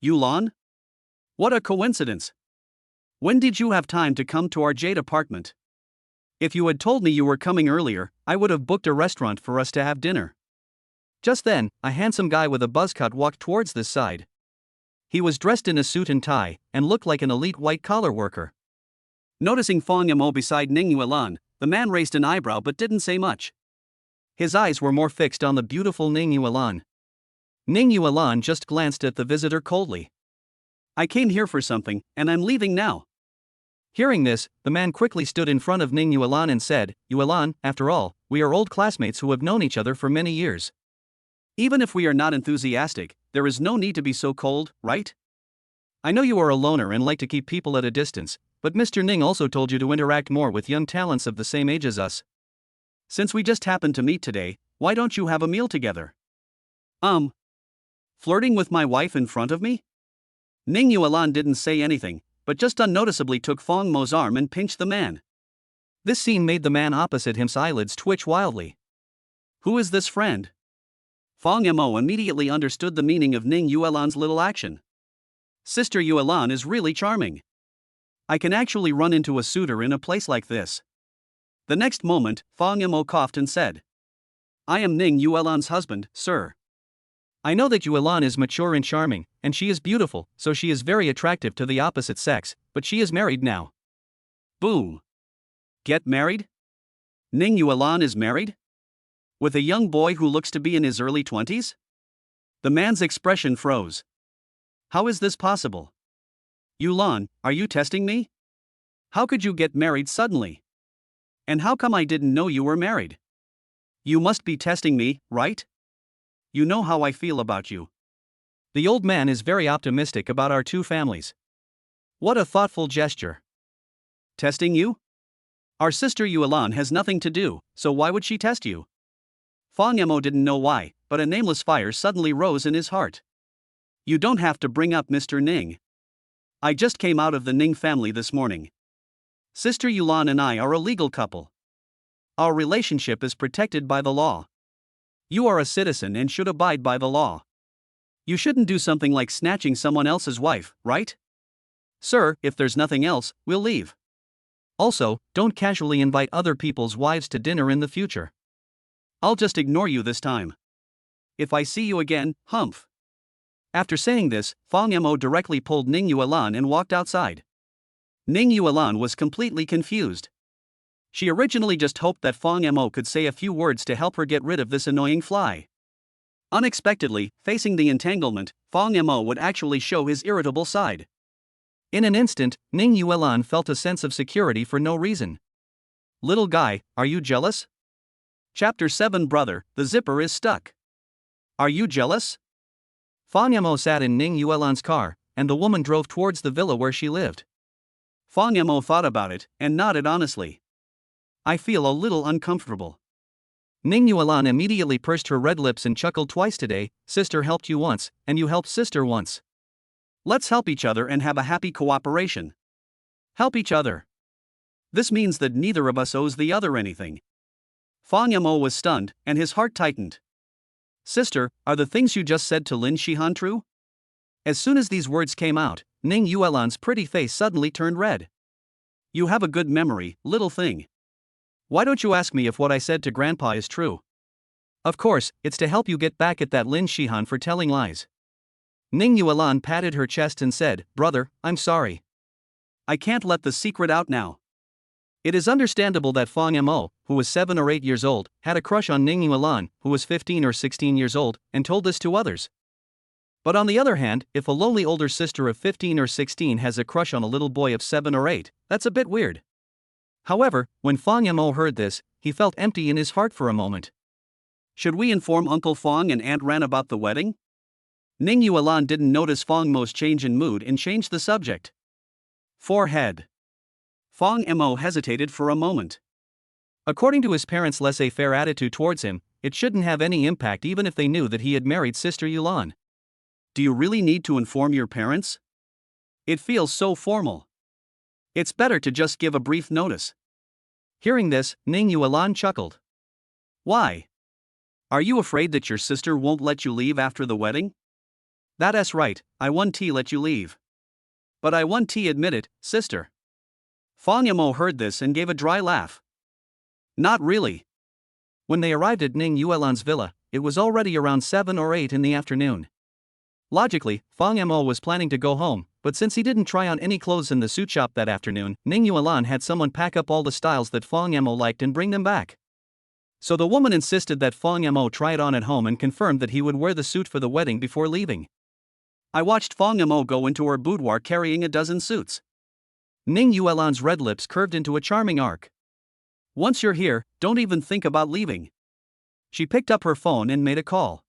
Yuan? What a coincidence. When did you have time to come to our jade apartment? If you had told me you were coming earlier, I would have booked a restaurant for us to have dinner. Just then, a handsome guy with a buzz cut walked towards this side. He was dressed in a suit and tie, and looked like an elite white-collar worker. Noticing Fang Mo beside Ning Yuan, the man raised an eyebrow but didn't say much. His eyes were more fixed on the beautiful Ning Yuan. Ning Yuan just glanced at the visitor coldly. I came here for something, and I'm leaving now. Hearing this, the man quickly stood in front of Ning Yuan and said, Yuan, after all, we are old classmates who have known each other for many years. Even if we are not enthusiastic, there is no need to be so cold, right? I know you are a loner and like to keep people at a distance, but Mr. Ning also told you to interact more with young talents of the same age as us. Since we just happened to meet today, why don't you have a meal together? Flirting with my wife in front of me? Ning Yuan didn't say anything, but just unnoticeably took Fang Mo's arm and pinched the man. This scene made the man opposite him's eyelids twitch wildly. Who is this friend? Fong Mo immediately understood the meaning of Ning Yuan's little action. Sister Yuan is really charming. I can actually run into a suitor in a place like this. The next moment, Fong Mo coughed and said, I am Ning Yuan's husband, sir. I know that Yuan is mature and charming, and she is beautiful, so she is very attractive to the opposite sex, but she is married now. Boom. Get married? Ning Yuan is married? With a young boy who looks to be in his early 20s? The man's expression froze. How is this possible? Yuan, are you testing me? How could you get married suddenly? And how come I didn't know you were married? You must be testing me, right? You know how I feel about you. The old man is very optimistic about our two families. What a thoughtful gesture. Testing you? Our sister Yuan has nothing to do, so why would she test you? Fong Mo didn't know why, but a nameless fire suddenly rose in his heart. You don't have to bring up Mr. Ning. I just came out of the Ning family this morning. Sister Yuan and I are a legal couple. Our relationship is protected by the law. You are a citizen and should abide by the law. You shouldn't do something like snatching someone else's wife, right? Sir, if there's nothing else, we'll leave. Also, don't casually invite other people's wives to dinner in the future. I'll just ignore you this time. If I see you again, humph. After saying this, Fong Mo directly pulled Ning Yuan and walked outside. Ning Yuan was completely confused. She originally just hoped that Fong Mo could say a few words to help her get rid of this annoying fly. Unexpectedly, facing the entanglement, Fong Mo would actually show his irritable side. In an instant, Ning Yuan felt a sense of security for no reason. Little guy, are you jealous? Chapter 7 Brother, the zipper is stuck. Are you jealous? Fong Mo sat in Ning Yuan's car, and the woman drove towards the villa where she lived. Fong Mo thought about it, and nodded honestly. I feel a little uncomfortable. Ning Yuan immediately pursed her red lips and chuckled twice today. Sister helped you once, and you helped sister once. Let's help each other and have a happy cooperation. Help each other. This means that neither of us owes the other anything. Fong Mo was stunned, and his heart tightened. Sister, are the things you just said to Lin Shihan true? As soon as these words came out, Ning Yuan's pretty face suddenly turned red. You have a good memory, little thing. Why don't you ask me if what I said to Grandpa is true? Of course, it's to help you get back at that Lin Shihan for telling lies. Ning Yuan patted her chest and said, Brother, I'm sorry. I can't let the secret out now. It is understandable that Fong Mo, who was 7 or 8 years old, had a crush on Ning Yuan, who was 15 or 16 years old, and told this to others. But on the other hand, if a lonely older sister of 15 or 16 has a crush on a little boy of 7 or 8, that's a bit weird. However, when Fong Mo heard this, he felt empty in his heart for a moment. Should we inform Uncle Fong and Aunt Ran about the wedding? Ning Yuan didn't notice Fong Mo's change in mood and changed the subject. Forehead. Fong Mo hesitated for a moment. According to his parents' laissez-faire attitude towards him, it shouldn't have any impact even if they knew that he had married Sister Yuan. Do you really need to inform your parents? It feels so formal. It's better to just give a brief notice. Hearing this, Ning Yuan chuckled. Why? Are you afraid that your sister won't let you leave after the wedding? That's right, I won't let you leave. But I won't admit it, sister. Fong Mo heard this and gave a dry laugh. Not really. When they arrived at Ning Yuan's villa, it was already around 7 or 8 in the afternoon. Logically, Fong Mo was planning to go home, but since he didn't try on any clothes in the suit shop that afternoon, Ning Yuan had someone pack up all the styles that Fong Mo liked and bring them back. So the woman insisted that Fong Mo try it on at home and confirmed that he would wear the suit for the wedding before leaving. I watched Fong Mo go into her boudoir carrying a dozen suits. Ning Yuan's red lips curved into a charming arc. Once you're here, don't even think about leaving. She picked up her phone and made a call.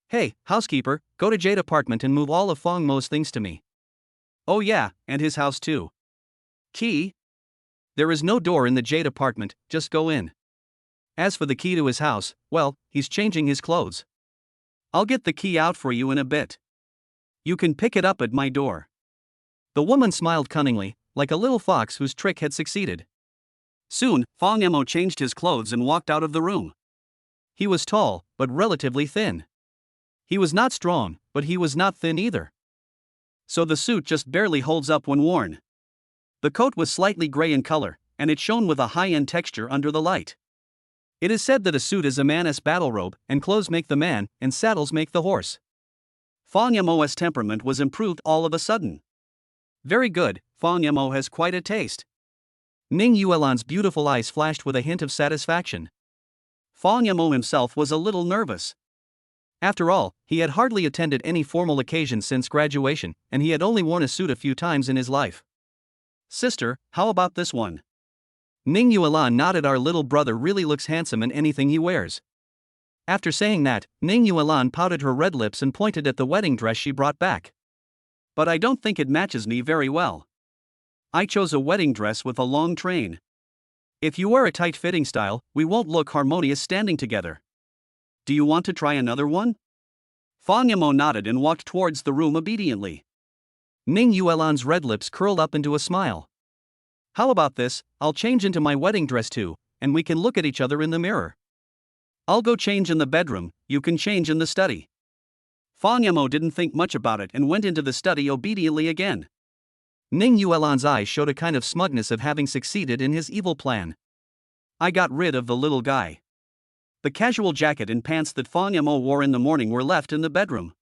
Hey, housekeeper, go to Jade apartment and move all of Fong Mo's things to me. Oh yeah, and his house too. Key? There is no door in the Jade apartment, just go in. As for the key to his house, well, he's changing his clothes. I'll get the key out for you in a bit. You can pick it up at my door. The woman smiled cunningly, like a little fox whose trick had succeeded. Soon, Fong Mo changed his clothes and walked out of the room. He was tall, but relatively thin. He was not strong, but he was not thin either. So the suit just barely holds up when worn. The coat was slightly gray in color, and it shone with a high-end texture under the light. It is said that a suit is a man's battle robe, and clothes make the man, and saddles make the horse. Fang Yamo's temperament was improved all of a sudden. Very good, Fang Yamo has quite a taste. Ning Yuan's beautiful eyes flashed with a hint of satisfaction. Fang Yamo himself was a little nervous. After all, he had hardly attended any formal occasion since graduation, and he had only worn a suit a few times in his life. Sister, how about this one? Ning Yuan nodded. Our little brother really looks handsome in anything he wears. After saying that, Ning Yuan pouted her red lips and pointed at the wedding dress she brought back. But I don't think it matches me very well. I chose a wedding dress with a long train. If you wear a tight-fitting style, we won't look harmonious standing together. Do you want to try another one? Fang Yamo nodded and walked towards the room obediently. Ning Yuan's red lips curled up into a smile. How about this? I'll change into my wedding dress too, and we can look at each other in the mirror. I'll go change in the bedroom, you can change in the study. Fang Yamo didn't think much about it and went into the study obediently again. Ning Yuan's eyes showed a kind of smugness of having succeeded in his evil plan. I got rid of the little guy. The casual jacket and pants that Fang Yamo wore in the morning were left in the bedroom.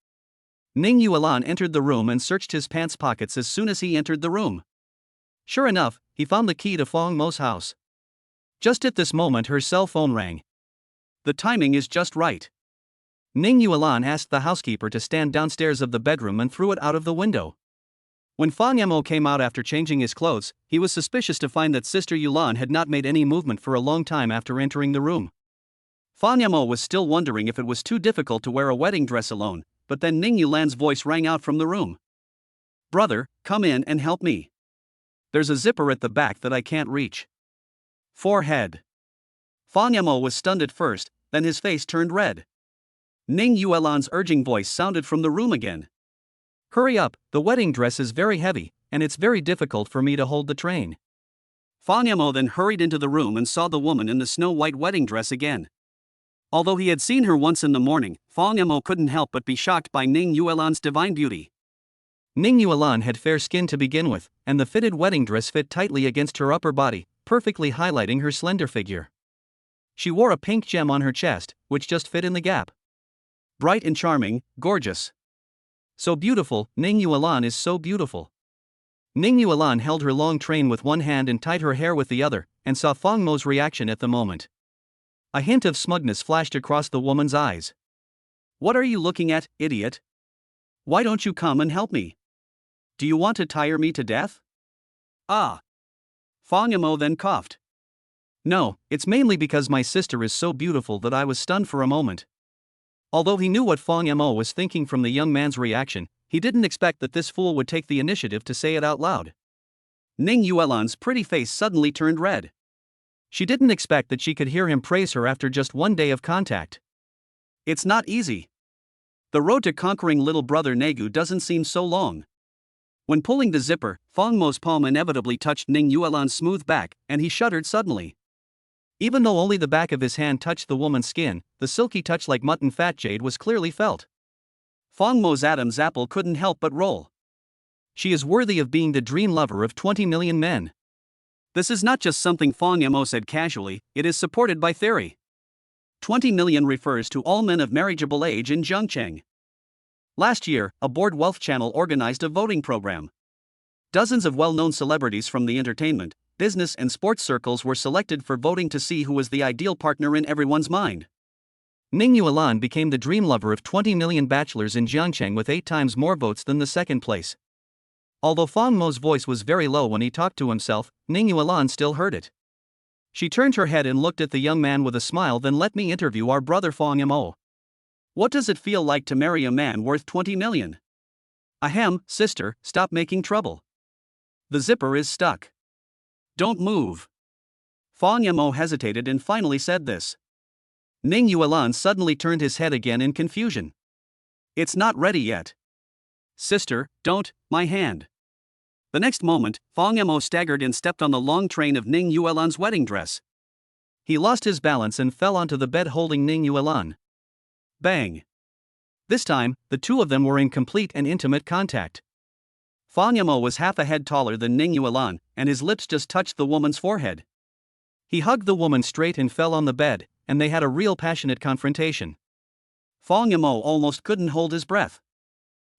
Ning Yuan entered the room and searched his pants pockets as soon as he entered the room. Sure enough, he found the key to Fang Mo's house. Just at this moment her cell phone rang. The timing is just right. Ning Yuan asked the housekeeper to stand downstairs of the bedroom and threw it out of the window. When Fang Yamo came out after changing his clothes, he was suspicious to find that Sister Yuan had not made any movement for a long time after entering the room. Fang Yamo was still wondering if it was too difficult to wear a wedding dress alone, but then Ning Yuan's voice rang out from the room. Brother, come in and help me. There's a zipper at the back that I can't reach. Forehead. Fang Yamo was stunned at first, then his face turned red. Ning Yuan's urging voice sounded from the room again. Hurry up, the wedding dress is very heavy, and it's very difficult for me to hold the train. Fang Yamo then hurried into the room and saw the woman in the snow-white wedding dress again. Although he had seen her once in the morning, Fang Yamo couldn't help but be shocked by Ning Yuan's divine beauty. Ning Yuan had fair skin to begin with, and the fitted wedding dress fit tightly against her upper body, perfectly highlighting her slender figure. She wore a pink gem on her chest, which just fit in the gap. Bright and charming, gorgeous. So beautiful, Ning Yuan is so beautiful. Ning Yuan held her long train with one hand and tied her hair with the other, and saw Fang Mo's reaction at the moment. A hint of smugness flashed across the woman's eyes. What are you looking at, idiot? Why don't you come and help me? Do you want to tire me to death? Ah. Fang Yamo then coughed. No, it's mainly because my sister is so beautiful that I was stunned for a moment. Although he knew what Fang Yamo was thinking from the young man's reaction, he didn't expect that this fool would take the initiative to say it out loud. Ning Yuan's pretty face suddenly turned red. She didn't expect that she could hear him praise her after just one day of contact. It's not easy. The road to conquering little brother Negu doesn't seem so long. When pulling the zipper, Fang Mo's palm inevitably touched Ning Yuan's smooth back, and he shuddered suddenly. Even though only the back of his hand touched the woman's skin, the silky touch like mutton fat jade was clearly felt. Fang Mo's Adam's apple couldn't help but roll. She is worthy of being the dream lover of 20 million men. This is not just something Fang Yamo said casually, it is supported by theory. 20 million refers to all men of marriageable age in Zhengcheng. Last year, a Board Wealth Channel organized a voting program. Dozens of well-known celebrities from the entertainment, business and sports circles were selected for voting to see who was the ideal partner in everyone's mind. Ning Yuan became the dream lover of 20 million bachelors in Zhengcheng with 8 times more votes than the second place. Although Fang Mo's voice was very low when he talked to himself, Ning Yuan still heard it. She turned her head and looked at the young man with a smile. Then let me interview our brother Fang Yamo. What does it feel like to marry a man worth 20 million? Ahem, sister, stop making trouble. The zipper is stuck. Don't move. Fang Yamo hesitated and finally said this. Ning Yuan suddenly turned his head again in confusion. It's not ready yet. Sister, don't, my hand. The next moment, Fang Yamo staggered and stepped on the long train of Ning Yuan's wedding dress. He lost his balance and fell onto the bed holding Ning Yuan. Bang! This time, the two of them were in complete and intimate contact. Fang Yamo was half a head taller than Ning Yuan, and his lips just touched the woman's forehead. He hugged the woman straight and fell on the bed, and they had a real passionate confrontation. Fang Yamo almost couldn't hold his breath.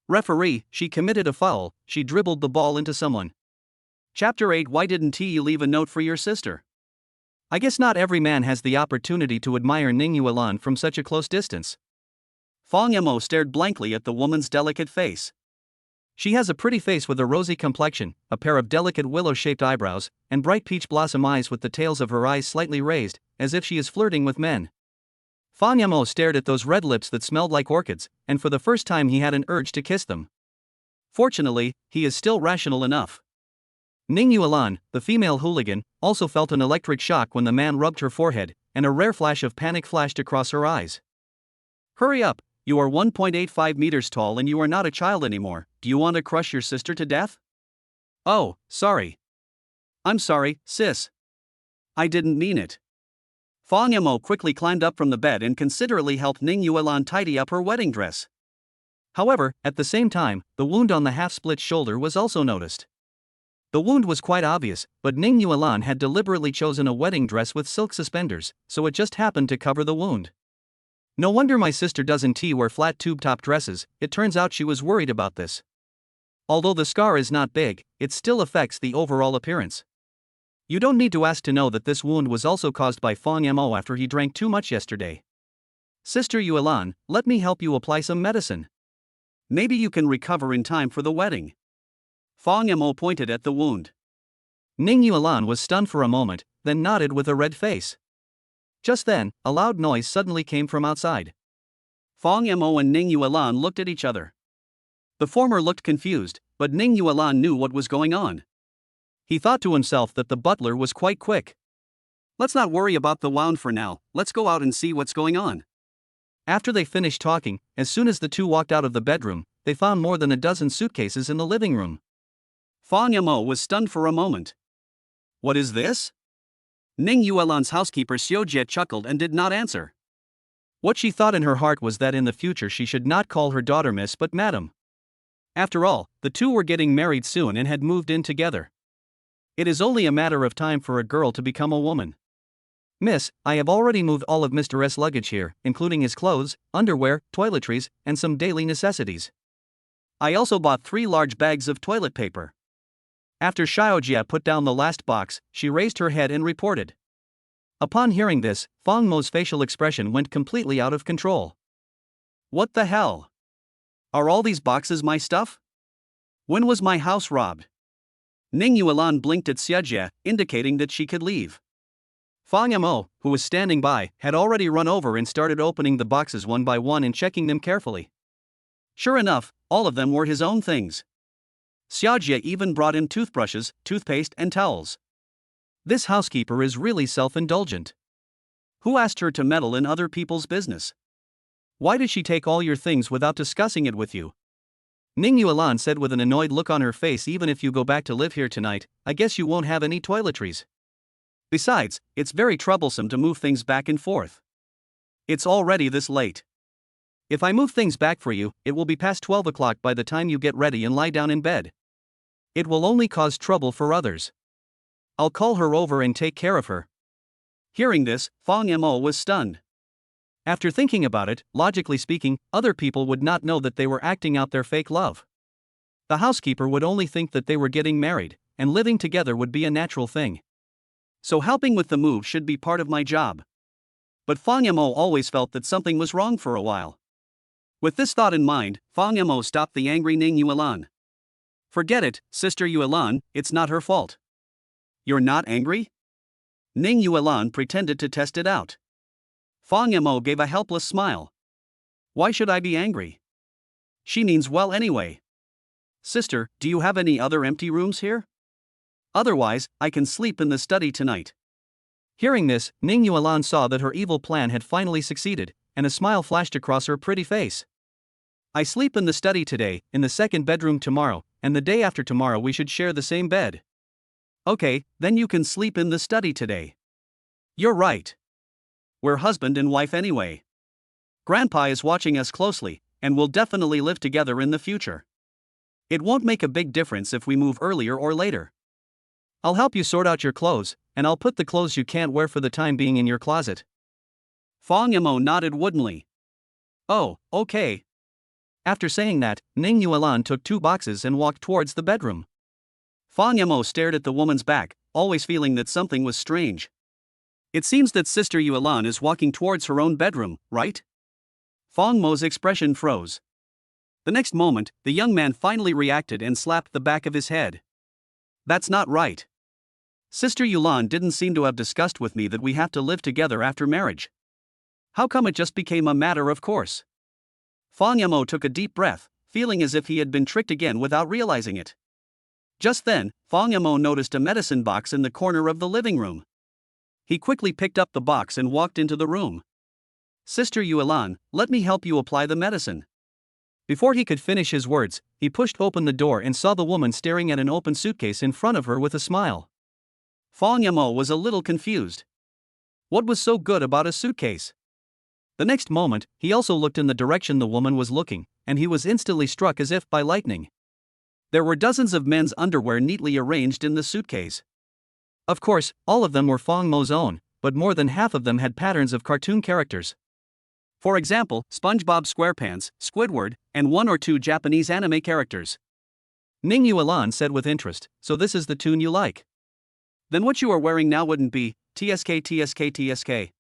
Referee, she committed a foul, she dribbled the ball into someone. Chapter 8. Why didn't you leave a note for your sister? I guess not every man has the opportunity to admire Ning Yuan from such a close distance. Fang Yamo stared blankly at the woman's delicate face. She has a pretty face with a rosy complexion, a pair of delicate willow-shaped eyebrows, and bright peach blossom eyes with the tails of her eyes slightly raised, as if she is flirting with men. Fang Yamo stared at those red lips that smelled like orchids, and for the first time he had an urge to kiss them. Fortunately, he is still rational enough. Ning Yuan, the female hooligan, also felt an electric shock when the man rubbed her forehead, and a rare flash of panic flashed across her eyes. Hurry up, you are 1.85 meters tall and you are not a child anymore. Do you want to crush your sister to death? Oh, sorry. I'm sorry, sis. I didn't mean it. Fang Yamo quickly climbed up from the bed and considerately helped Ning Yuan tidy up her wedding dress. However, at the same time, the wound on the half-split shoulder was also noticed. The wound was quite obvious, but Ning Yuan had deliberately chosen a wedding dress with silk suspenders, so it just happened to cover the wound. No wonder my sister doesn't wear flat tube-top dresses. It turns out she was worried about this. Although the scar is not big, it still affects the overall appearance. You don't need to ask to know that this wound was also caused by Fang Yamo after he drank too much yesterday. Sister Yuan, let me help you apply some medicine. Maybe you can recover in time for the wedding. Fang Yamo pointed at the wound. Ning Yuan was stunned for a moment, then nodded with a red face. Just then, a loud noise suddenly came from outside. Fang Yamo and Ning Yuan looked at each other. The former looked confused, but Ning Yuan knew what was going on. He thought to himself that the butler was quite quick. Let's not worry about the wound for now, let's go out and see what's going on. After they finished talking, as soon as the two walked out of the bedroom, they found more than a dozen suitcases in the living room. Fang Yamo was stunned for a moment. What is this? Ning Yuan's housekeeper Xiaojie chuckled and did not answer. What she thought in her heart was that in the future she should not call her daughter Miss but Madam. After all, the two were getting married soon and had moved in together. It is only a matter of time for a girl to become a woman. Miss, I have already moved all of Mr. S' luggage here, including his clothes, underwear, toiletries, and some daily necessities. I also bought 3 large bags of toilet paper. After Xiaojie put down the last box, she raised her head and reported. Upon hearing this, Fang Mo's facial expression went completely out of control. What the hell? Are all these boxes my stuff? When was my house robbed? Ning Yuan blinked at Xiaojie, indicating that she could leave. Fang Mo, who was standing by, had already run over and started opening the boxes one by one and checking them carefully. Sure enough, all of them were his own things. Xiaojie even brought in toothbrushes, toothpaste, and towels. This housekeeper is really self-indulgent. Who asked her to meddle in other people's business? Why did she take all your things without discussing it with you? Ning Yuan said with an annoyed look on her face. Even if you go back to live here tonight, I guess you won't have any toiletries. Besides, it's very troublesome to move things back and forth. It's already this late. If I move things back for you, it will be past 12 o'clock by the time you get ready and lie down in bed. It will only cause trouble for others. I'll call her over and take care of her. Hearing this, Fang Mo was stunned. After thinking about it, logically speaking, other people would not know that they were acting out their fake love. The housekeeper would only think that they were getting married, and living together would be a natural thing. So helping with the move should be part of my job. But Fang Mo always felt that something was wrong for a while. With this thought in mind, Fang Mo stopped the angry Ning Yuan. Forget it, Sister Yuan, it's not her fault. You're not angry? Ning Yuan pretended to test it out. Fang Mo gave a helpless smile. Why should I be angry? She means well anyway. Sister, do you have any other empty rooms here? Otherwise, I can sleep in the study tonight. Hearing this, Ning Yuan saw that her evil plan had finally succeeded, and a smile flashed across her pretty face. I sleep in the study today, in the second bedroom tomorrow, and the day after tomorrow we should share the same bed. Okay, then you can sleep in the study today. You're right. We're husband and wife anyway. Grandpa is watching us closely, and we'll definitely live together in the future. It won't make a big difference if we move earlier or later. I'll help you sort out your clothes, and I'll put the clothes you can't wear for the time being in your closet. Fong Yamo nodded woodenly. Oh, okay. After saying that, Ning Yuan took 2 boxes and walked towards the bedroom. Fong Yamo stared at the woman's back, always feeling that something was strange. It seems that Sister Yuan is walking towards her own bedroom, right? Fong Mo's expression froze. The next moment, the young man finally reacted and slapped the back of his head. That's not right. Sister Yuan didn't seem to have discussed with me that we have to live together after marriage. How come it just became a matter of course? Fong Yamo took a deep breath, feeling as if he had been tricked again without realizing it. Just then, Fong Yamo noticed a medicine box in the corner of the living room. He quickly picked up the box and walked into the room. Sister Yuan, let me help you apply the medicine. Before he could finish his words, he pushed open the door and saw the woman staring at an open suitcase in front of her with a smile. Fong Yamo was a little confused. What was so good about a suitcase? The next moment, he also looked in the direction the woman was looking, and he was instantly struck as if by lightning. There were dozens of men's underwear neatly arranged in the suitcase. Of course, all of them were Fong Mo's own, but more than half of them had patterns of cartoon characters. For example, SpongeBob SquarePants, Squidward, and 1 or 2 Japanese anime characters. Ning Yuan said with interest, so this is the tune you like? Then what you are wearing now wouldn't be TSK.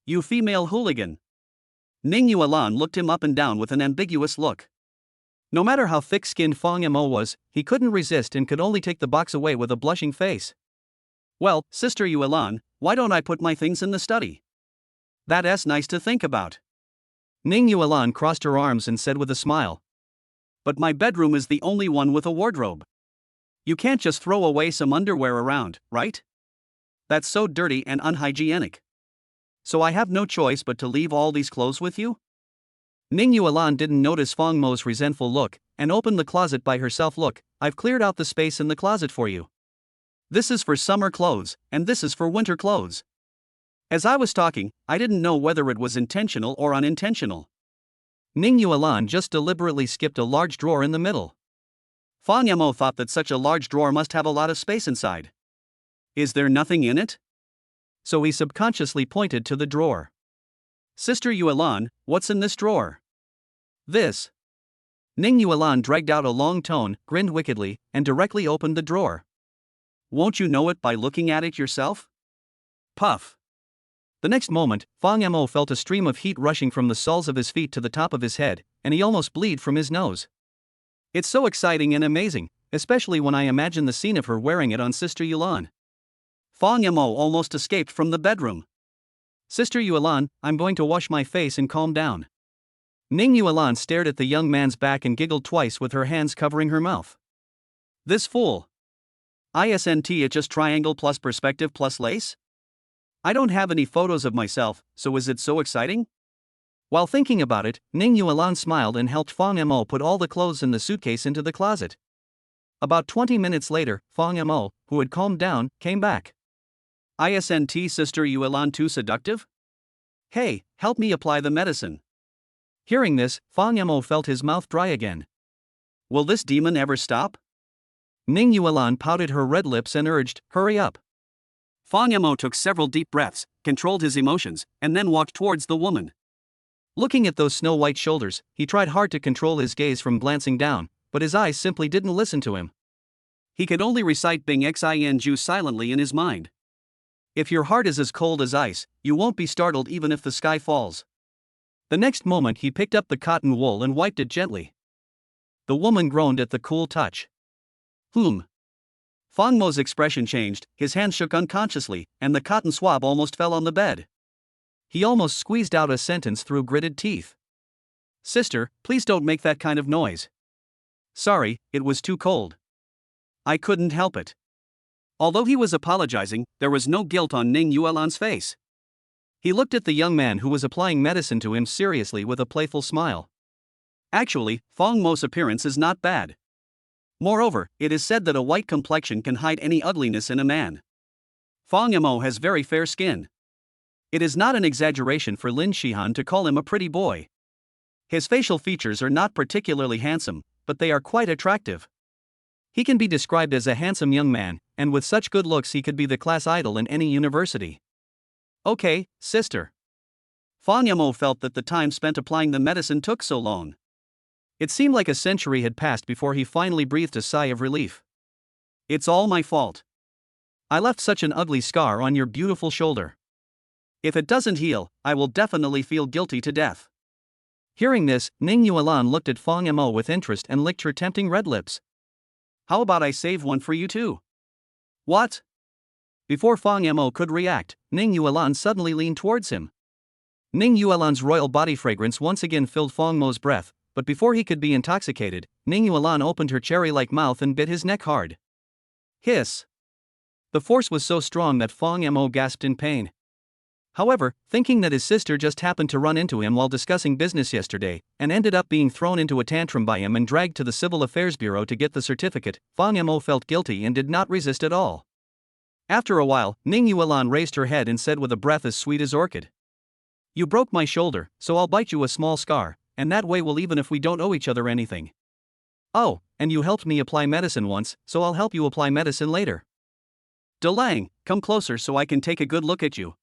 You female hooligan. Ning Yuan looked him up and down with an ambiguous look. No matter how thick-skinned Fong Mo was, he couldn't resist and could only take the box away with a blushing face. Well, Sister Yuan, why don't I put my things in the study? That's nice to think about. Ning Yuan crossed her arms and said with a smile. But my bedroom is the only one with a wardrobe. You can't just throw away some underwear around, right? That's so dirty and unhygienic. So I have no choice but to leave all these clothes with you? Ning Yuan didn't notice Fong Mo's resentful look, and opened the closet by herself. Look, I've cleared out the space in the closet for you. This is for summer clothes, and this is for winter clothes. As I was talking, I didn't know whether it was intentional or unintentional. Ning Yuan just deliberately skipped a large drawer in the middle. Fong Yamo thought that such a large drawer must have a lot of space inside. Is there nothing in it? So he subconsciously pointed to the drawer. Sister Yuan, what's in this drawer? This. Ning Yuan dragged out a long tone, grinned wickedly, and directly opened the drawer. Won't you know it by looking at it yourself? Puff. The next moment, Fong Mo felt a stream of heat rushing from the soles of his feet to the top of his head, and he almost bled from his nose. It's so exciting and amazing, especially when I imagine the scene of her wearing it on Sister Yuan. Fong Mo almost escaped from the bedroom. Sister Yuan, I'm going to wash my face and calm down. Ning Yuan stared at the young man's back and giggled twice with her hands covering her mouth. This fool. Isn't it just triangle plus perspective plus lace? I don't have any photos of myself, so is it so exciting? While thinking about it, Ning Yuan smiled and helped Fong Mo put all the clothes in the suitcase into the closet. About 20 minutes later, Fong Mo, who had calmed down, came back. Isn't Sister Yuan too seductive? Hey, help me apply the medicine. Hearing this, Fong Mo felt his mouth dry again. Will this demon ever stop? Ning Yuan pouted her red lips and urged, hurry up. Fong Mo took several deep breaths, controlled his emotions, and then walked towards the woman. Looking at those snow-white shoulders, he tried hard to control his gaze from glancing down, but his eyes simply didn't listen to him. He could only recite Bing Xing silently in his mind. If your heart is as cold as ice, you won't be startled even if the sky falls. The next moment he picked up the cotton wool and wiped it gently. The woman groaned at the cool touch. Fong Mo's expression changed, his hand shook unconsciously, and the cotton swab almost fell on the bed. He almost squeezed out a sentence through gritted teeth. Sister, please don't make that kind of noise. Sorry, it was too cold. I couldn't help it. Although he was apologizing, there was no guilt on Ning Yuan's face. He looked at the young man who was applying medicine to him seriously with a playful smile. Actually, Fong Mo's appearance is not bad. Moreover, it is said that a white complexion can hide any ugliness in a man. Fong Mo has very fair skin. It is not an exaggeration for Lin Shihan to call him a pretty boy. His facial features are not particularly handsome, but they are quite attractive. He can be described as a handsome young man, and with such good looks he could be the class idol in any university. Okay, sister. Fang Yamo felt that the time spent applying the medicine took so long. It seemed like a century had passed before he finally breathed a sigh of relief. It's all my fault. I left such an ugly scar on your beautiful shoulder. If it doesn't heal, I will definitely feel guilty to death. Hearing this, Ning Yuan looked at Fang Yamo with interest and licked her tempting red lips. How about I save one for you too? What? Before Fang Yamo could react, Ning Yuan suddenly leaned towards him. Ning Yuan's royal body fragrance once again filled Fang Mo's breath, but before he could be intoxicated, Ning Yuan opened her cherry-like mouth and bit his neck hard. Hiss! The force was so strong that Fang Yamo gasped in pain. However, thinking that his sister just happened to run into him while discussing business yesterday, and ended up being thrown into a tantrum by him and dragged to the Civil Affairs Bureau to get the certificate, Fang Yamo felt guilty and did not resist at all. After a while, Ning Yuan raised her head and said with a breath as sweet as orchid. You broke my shoulder, so I'll bite you a small scar, and that way we'll even if we don't owe each other anything. Oh, and you helped me apply medicine once, so I'll help you apply medicine later. Delang, come closer so I can take a good look at you.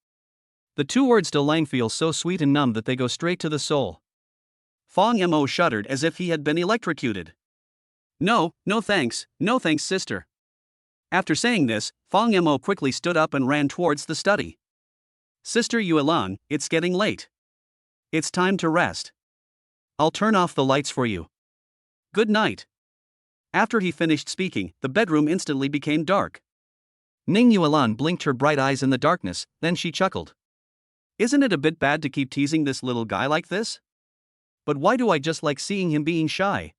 The two words Delang feel so sweet and numb that they go straight to the soul. Fang Yamo shuddered as if he had been electrocuted. No thanks, sister. After saying this, Fang Yamo quickly stood up and ran towards the study. Sister Yuelan, it's getting late. It's time to rest. I'll turn off the lights for you. Good night. After he finished speaking, the bedroom instantly became dark. Ning Yuan blinked her bright eyes in the darkness, then she chuckled. Isn't it a bit bad to keep teasing this little guy like this? But why do I just like seeing him being shy?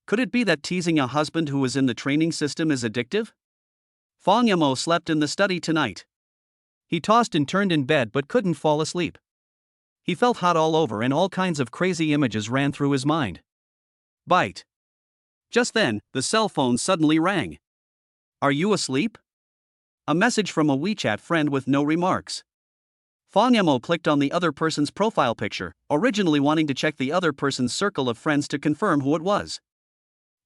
Could it be that teasing a husband who is in the training system is addictive? Fang Yamo slept in the study tonight. He tossed and turned in bed but couldn't fall asleep. He felt hot all over and all kinds of crazy images ran through his mind. Bite. Just then, the cell phone suddenly rang. Are you asleep? A message from a WeChat friend with no remarks. Fang Yamo clicked on the other person's profile picture, originally wanting to check the other person's circle of friends to confirm who it was.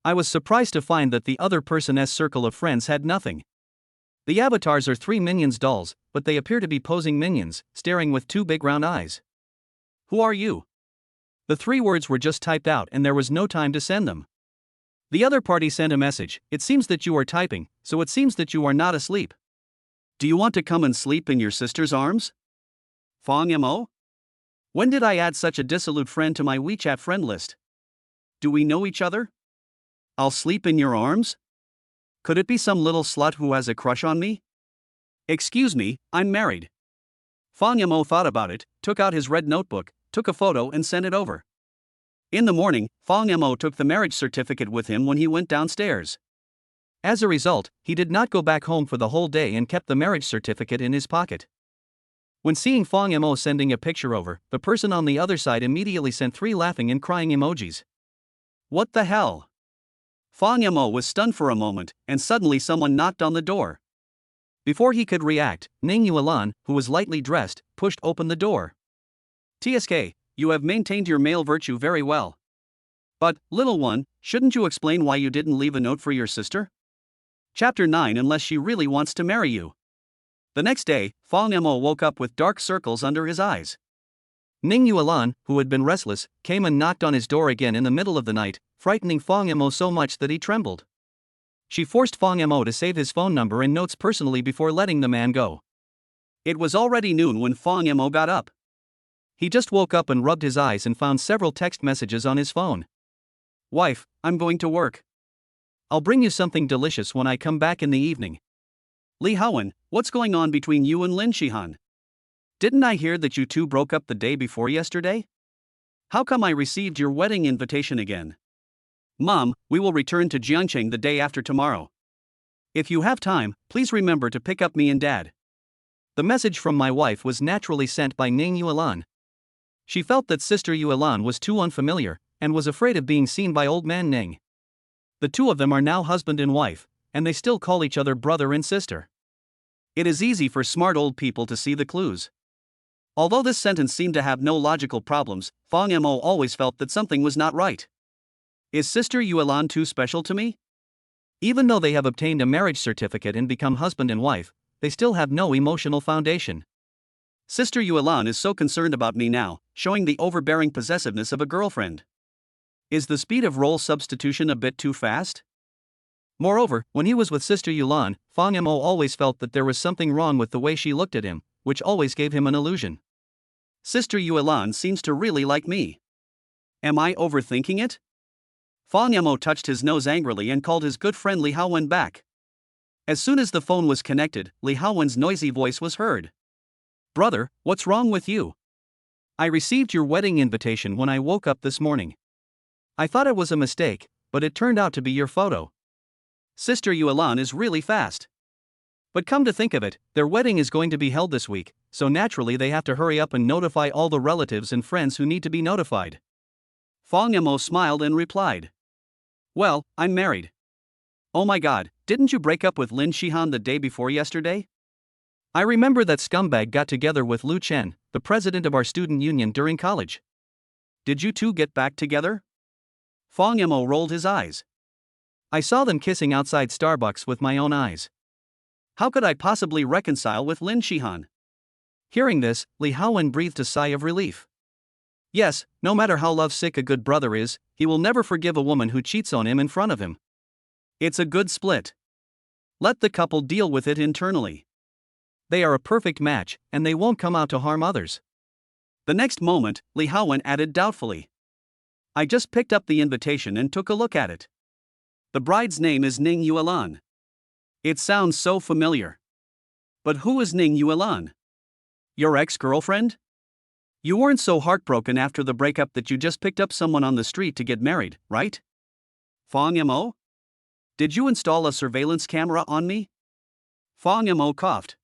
I was surprised to find that the other person's circle of friends had nothing. The avatars are 3 minions dolls, but they appear to be posing minions, staring with 2 big round eyes. Who are you? The 3 words were just typed out and there was no time to send them. The other party sent a message. It seems that you are typing, so it seems that you are not asleep. Do you want to come and sleep in your sister's arms? Fang Yamo? When did I add such a dissolute friend to my WeChat friend list? Do we know each other? I'll sleep in your arms? Could it be some little slut who has a crush on me? Excuse me, I'm married. Fang Yamo thought about it, took out his red notebook, took a photo and sent it over. In the morning, Fang Yamo took the marriage certificate with him when he went downstairs. As a result, he did not go back home for the whole day and kept the marriage certificate in his pocket. When seeing Fang Yamo sending a picture over, the person on the other side immediately sent 3 laughing and crying emojis. What the hell? Fang Yamo was stunned for a moment, and suddenly someone knocked on the door. Before he could react, Ning Yuan, who was lightly dressed, pushed open the door. TSK, you have maintained your male virtue very well. But, little one, shouldn't you explain why you didn't leave a note for your sister? Chapter 9 Unless she really wants to marry you. The next day, Fang Yamo woke up with dark circles under his eyes. Ning Yuan, who had been restless, came and knocked on his door again in the middle of the night, frightening Fang Yamo so much that he trembled. She forced Fang Yamo to save his phone number and notes personally before letting the man go. It was already noon when Fang Yamo got up. He just woke up and rubbed his eyes and found several text messages on his phone. Wife, I'm going to work. I'll bring you something delicious when I come back in the evening. Li Haowen, what's going on between you and Lin Shihan? Didn't I hear that you two broke up the day before yesterday? How come I received your wedding invitation again? Mom, we will return to Jiangcheng the day after tomorrow. If you have time, please remember to pick up me and Dad. The message from my wife was naturally sent by Ning Yuan. She felt that Sister Yuelan was too unfamiliar, and was afraid of being seen by old man Ning. The two of them are now husband and wife, and they still call each other brother and sister. It is easy for smart old people to see the clues. Although this sentence seemed to have no logical problems, Fang Mo always felt that something was not right. Is Sister Yuan too special to me? Even though they have obtained a marriage certificate and become husband and wife, they still have no emotional foundation. Sister Yuan is so concerned about me now, showing the overbearing possessiveness of a girlfriend. Is the speed of role substitution a bit too fast? Moreover, when he was with Sister Yuan, Fang Mo always felt that there was something wrong with the way she looked at him, which always gave him an illusion. Sister Yuan seems to really like me. Am I overthinking it? Fang Mo touched his nose angrily and called his good friend Li Haowen back. As soon as the phone was connected, Li Haowen's noisy voice was heard. Brother, what's wrong with you? I received your wedding invitation when I woke up this morning. I thought it was a mistake, but it turned out to be your photo. Sister Yuan is really fast. But come to think of it, their wedding is going to be held this week, so naturally they have to hurry up and notify all the relatives and friends who need to be notified. Fang Mo smiled and replied. Well, I'm married. Oh my god, didn't you break up with Lin Shihan the day before yesterday? I remember that scumbag got together with Lu Chen, the president of our student union during college. Did you two get back together? Fang Mo rolled his eyes. I saw them kissing outside Starbucks with my own eyes. How could I possibly reconcile with Lin Shihan? Hearing this, Li Haowen breathed a sigh of relief. Yes, no matter how lovesick a good brother is, he will never forgive a woman who cheats on him in front of him. It's a good split. Let the couple deal with it internally. They are a perfect match, and they won't come out to harm others. The next moment, Li Haowen added doubtfully. I just picked up the invitation and took a look at it. The bride's name is Ning Yuan. It sounds so familiar. But who is Ning Yuan? Your ex-girlfriend? You weren't so heartbroken after the breakup that you just picked up someone on the street to get married, right? Fang Mo? Did you install a surveillance camera on me? Fang Mo coughed.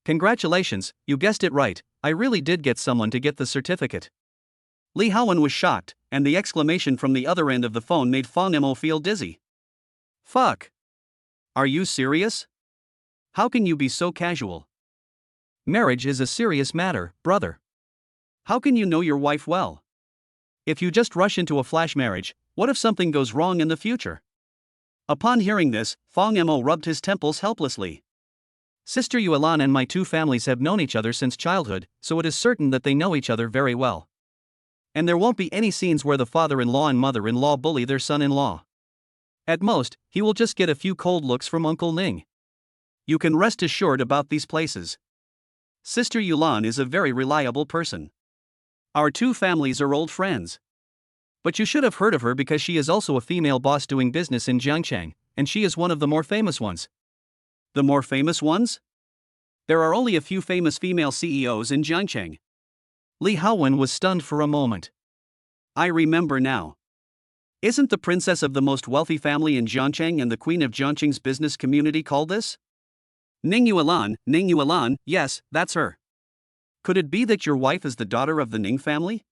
Congratulations, you guessed it right, I really did get someone to get the certificate. Li Haowen was shocked, and the exclamation from the other end of the phone made Fang Mo feel dizzy. Fuck. Are you serious? How can you be so casual? Marriage is a serious matter, brother. How can you know your wife well? If you just rush into a flash marriage, what if something goes wrong in the future? Upon hearing this, Fang Mo rubbed his temples helplessly. Sister Yuan and my two families have known each other since childhood, so it is certain that they know each other very well. And there won't be any scenes where the father-in-law and mother-in-law bully their son-in-law. At most, he will just get a few cold looks from Uncle Ning. You can rest assured about these places. Sister Yuan is a very reliable person. Our two families are old friends. But you should have heard of her because she is also a female boss doing business in Jiangchang, and she is one of the more famous ones. The more famous ones? There are only a few famous female CEOs in Jiangchang. Li Haowen was stunned for a moment. I remember now. Isn't the princess of the most wealthy family in Jiangchang and the queen of Jiangchang's business community called this? Ning Yuan, yes, that's her. Could it be that your wife is the daughter of the Ning family?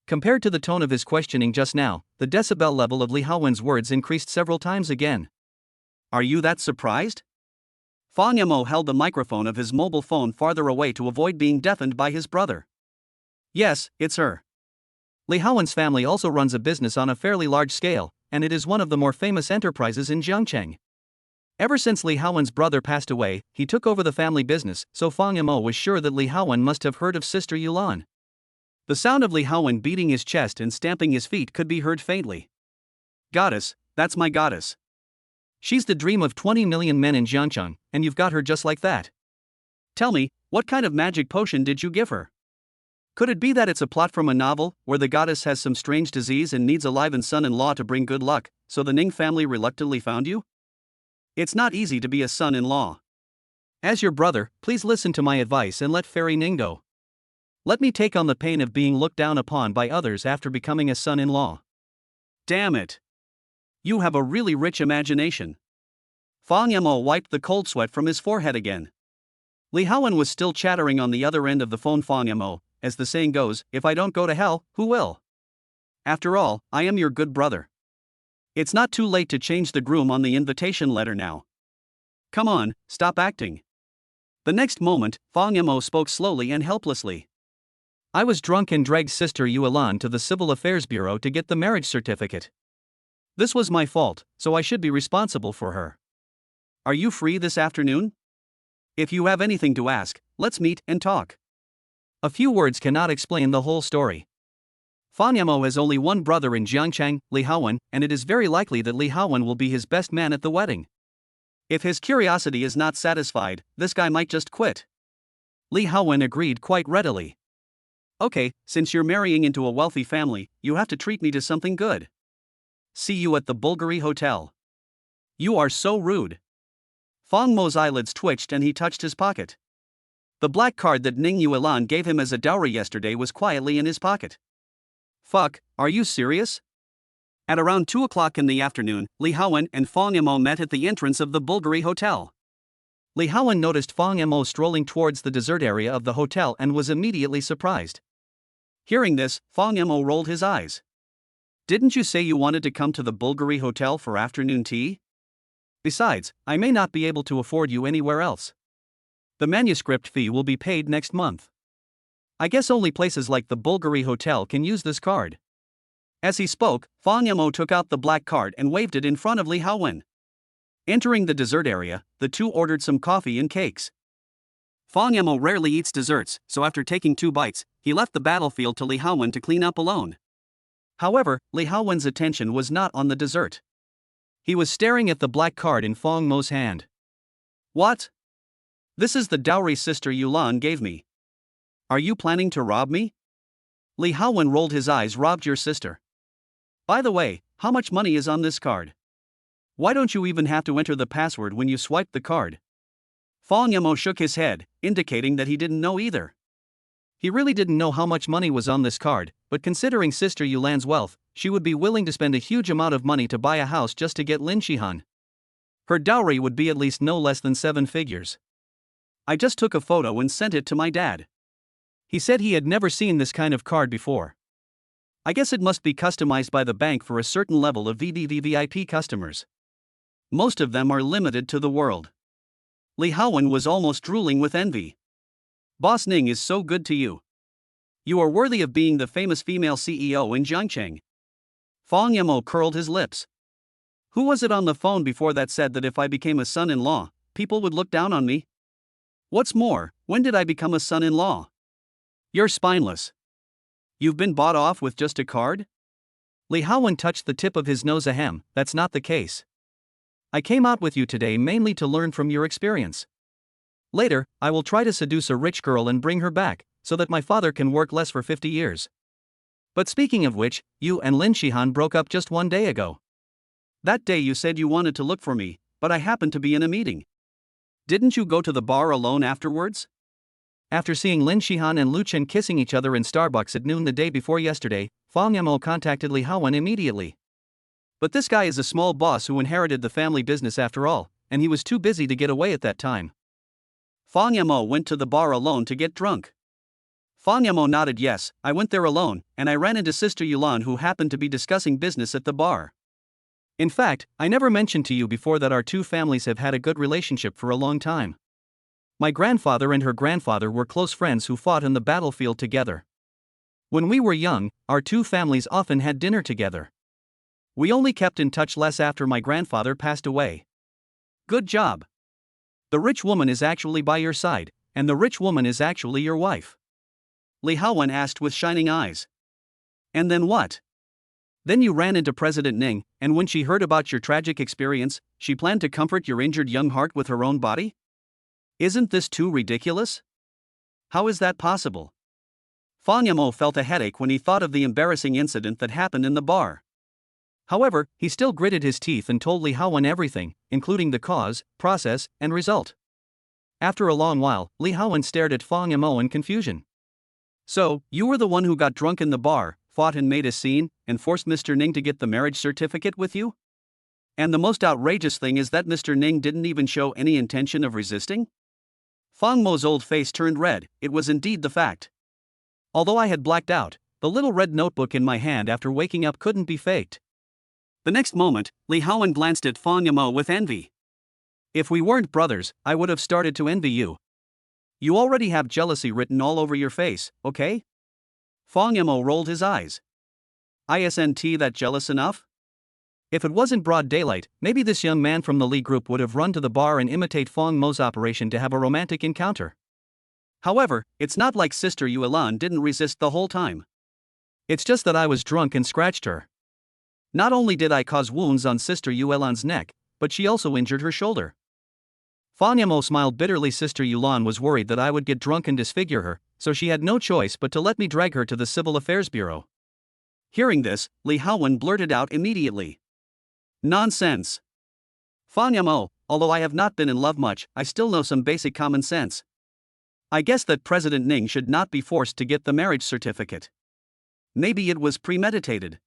Compared to the tone of his questioning just now, the decibel level of Li Haowen's words increased several times again. Are you that surprised? Fang Mo held the microphone of his mobile phone farther away to avoid being deafened by his brother. Yes, it's her. Li Haowen's family also runs a business on a fairly large scale, and it is one of the more famous enterprises in Jiangchang. Ever since Li Haowen's brother passed away, he took over the family business, so Fang Mo was sure that Li Haowen must have heard of Sister Yuan. The sound of Li Haowen beating his chest and stamping his feet could be heard faintly. Goddess, that's my goddess. She's the dream of 20 million men in Jiangcheng, and you've got her just like that. Tell me, what kind of magic potion did you give her? Could it be that it's a plot from a novel, where the goddess has some strange disease and needs a live-in son-in-law to bring good luck, so the Ning family reluctantly found you? It's not easy to be a son-in-law. As your brother, please listen to my advice and let Fairy Ning go. Let me take on the pain of being looked down upon by others after becoming a son-in-law. Damn it. You have a really rich imagination. Fang Mo wiped the cold sweat from his forehead again. Li Haowen was still chattering on the other end of the phone. Fang Mo, as the saying goes, if I don't go to hell, who will? After all, I am your good brother. It's not too late to change the groom on the invitation letter now. Come on, stop acting. The next moment, Fang Yamo spoke slowly and helplessly. I was drunk and dragged Sister Yuan to the Civil Affairs Bureau to get the marriage certificate. This was my fault, so I should be responsible for her. Are you free this afternoon? If you have anything to ask, let's meet and talk. A few words cannot explain the whole story. Fang Yamo has only one brother in Jiangcheng, Li Haowen, and it is very likely that Li Haowen will be his best man at the wedding. If his curiosity is not satisfied, this guy might just quit. Li Haowen agreed quite readily. Okay, since you're marrying into a wealthy family, you have to treat me to something good. See you at the Bulgari Hotel. You are so rude. Fang Mo's eyelids twitched and he touched his pocket. The black card that Ning Yuan gave him as a dowry yesterday was quietly in his pocket. Fuck, are you serious? At around 2 o'clock in the afternoon, Li Haowen and Fang Yamo met at the entrance of the Bulgari Hotel. Li Haowen noticed Fang Yamo strolling towards the dessert area of the hotel and was immediately surprised. Hearing this, Fang Yamo rolled his eyes. Didn't you say you wanted to come to the Bulgari Hotel for afternoon tea? Besides, I may not be able to afford you anywhere else. The manuscript fee will be paid next month. I guess only places like the Bulgari Hotel can use this card. As he spoke, Fang Yamo took out the black card and waved it in front of Li Haowen. Entering the dessert area, the two ordered some coffee and cakes. Fang Yamo rarely eats desserts, so after taking 2 bites, he left the battlefield to Li Haowen to clean up alone. However, Li Haowen's attention was not on the dessert. He was staring at the black card in Fang Mo's hand. What? This is the dowry Sister Yuan gave me. Are you planning to rob me? Li Haowen rolled his eyes. Robbed your sister? By the way, how much money is on this card? Why don't you even have to enter the password when you swipe the card? Fang Yamo shook his head, indicating that he didn't know either. He really didn't know how much money was on this card, but considering Sister Yulan's wealth, she would be willing to spend a huge amount of money to buy a house just to get Lin Shihan. Her dowry would be at least no less than 7 figures. I just took a photo and sent it to my dad. He said he had never seen this kind of card before. I guess it must be customized by the bank for a certain level of VVVVIP customers. Most of them are limited to the world. Li Haowen was almost drooling with envy. Boss Ning is so good to you. You are worthy of being the famous female CEO in Jiangcheng. Fang Yamo curled his lips. Who was it on the phone before that said that if I became a son-in-law, people would look down on me? What's more, when did I become a son-in-law? You're spineless. You've been bought off with just a card? Li Haowen touched the tip of his nose. Ahem, that's not the case. I came out with you today mainly to learn from your experience. Later, I will try to seduce a rich girl and bring her back, so that my father can work less for 50 years. But speaking of which, you and Lin Shihan broke up just 1 day ago. That day you said you wanted to look for me, but I happened to be in a meeting. Didn't you go to the bar alone afterwards? After seeing Lin Shihan and Lu Chen kissing each other in Starbucks at noon the day before yesterday, Fang Yamo contacted Li Haowen immediately. But this guy is a small boss who inherited the family business after all, and he was too busy to get away at that time. Fang Yamo went to the bar alone to get drunk. Fang Yamo nodded. Yes, I went there alone, and I ran into Sister Yulan who happened to be discussing business at the bar. In fact, I never mentioned to you before that our two families have had a good relationship for a long time. My grandfather and her grandfather were close friends who fought in the battlefield together. When we were young, our two families often had dinner together. We only kept in touch less after my grandfather passed away. Good job. The rich woman is actually by your side, and the rich woman is actually your wife. Li Haowen asked with shining eyes. And then what? Then you ran into President Ning, and when she heard about your tragic experience, she planned to comfort your injured young heart with her own body? Isn't this too ridiculous? How is that possible? Fang Yamo felt a headache when he thought of the embarrassing incident that happened in the bar. However, he still gritted his teeth and told Li Haowen everything, including the cause, process, and result. After a long while, Li Haowen stared at Fang Yamo in confusion. So, you were the one who got drunk in the bar, fought and made a scene, and forced Mr. Ning to get the marriage certificate with you? And the most outrageous thing is that Mr. Ning didn't even show any intention of resisting? Fang Mo's old face turned red. It was indeed the fact. Although I had blacked out, the little red notebook in my hand after waking up couldn't be faked. The next moment, Li Haowen glanced at Fang Yamo with envy. If we weren't brothers, I would have started to envy you. You already have jealousy written all over your face, okay? Fong Mo rolled his eyes. Isn't that jealous enough? If it wasn't broad daylight, maybe this young man from the Lee group would have run to the bar and imitate Fong Mo's operation to have a romantic encounter. However, it's not like Sister Yuelan didn't resist the whole time. It's just that I was drunk and scratched her. Not only did I cause wounds on Sister Yuelan's neck, but she also injured her shoulder. Fong Mo smiled bitterly. Sister Yuelan was worried that I would get drunk and disfigure her, so she had no choice but to let me drag her to the Civil Affairs Bureau. Hearing this, Li Haowen blurted out immediately. Nonsense. Fong Mo, although I have not been in love much, I still know some basic common sense. I guess that President Ning should not be forced to get the marriage certificate. Maybe it was premeditated.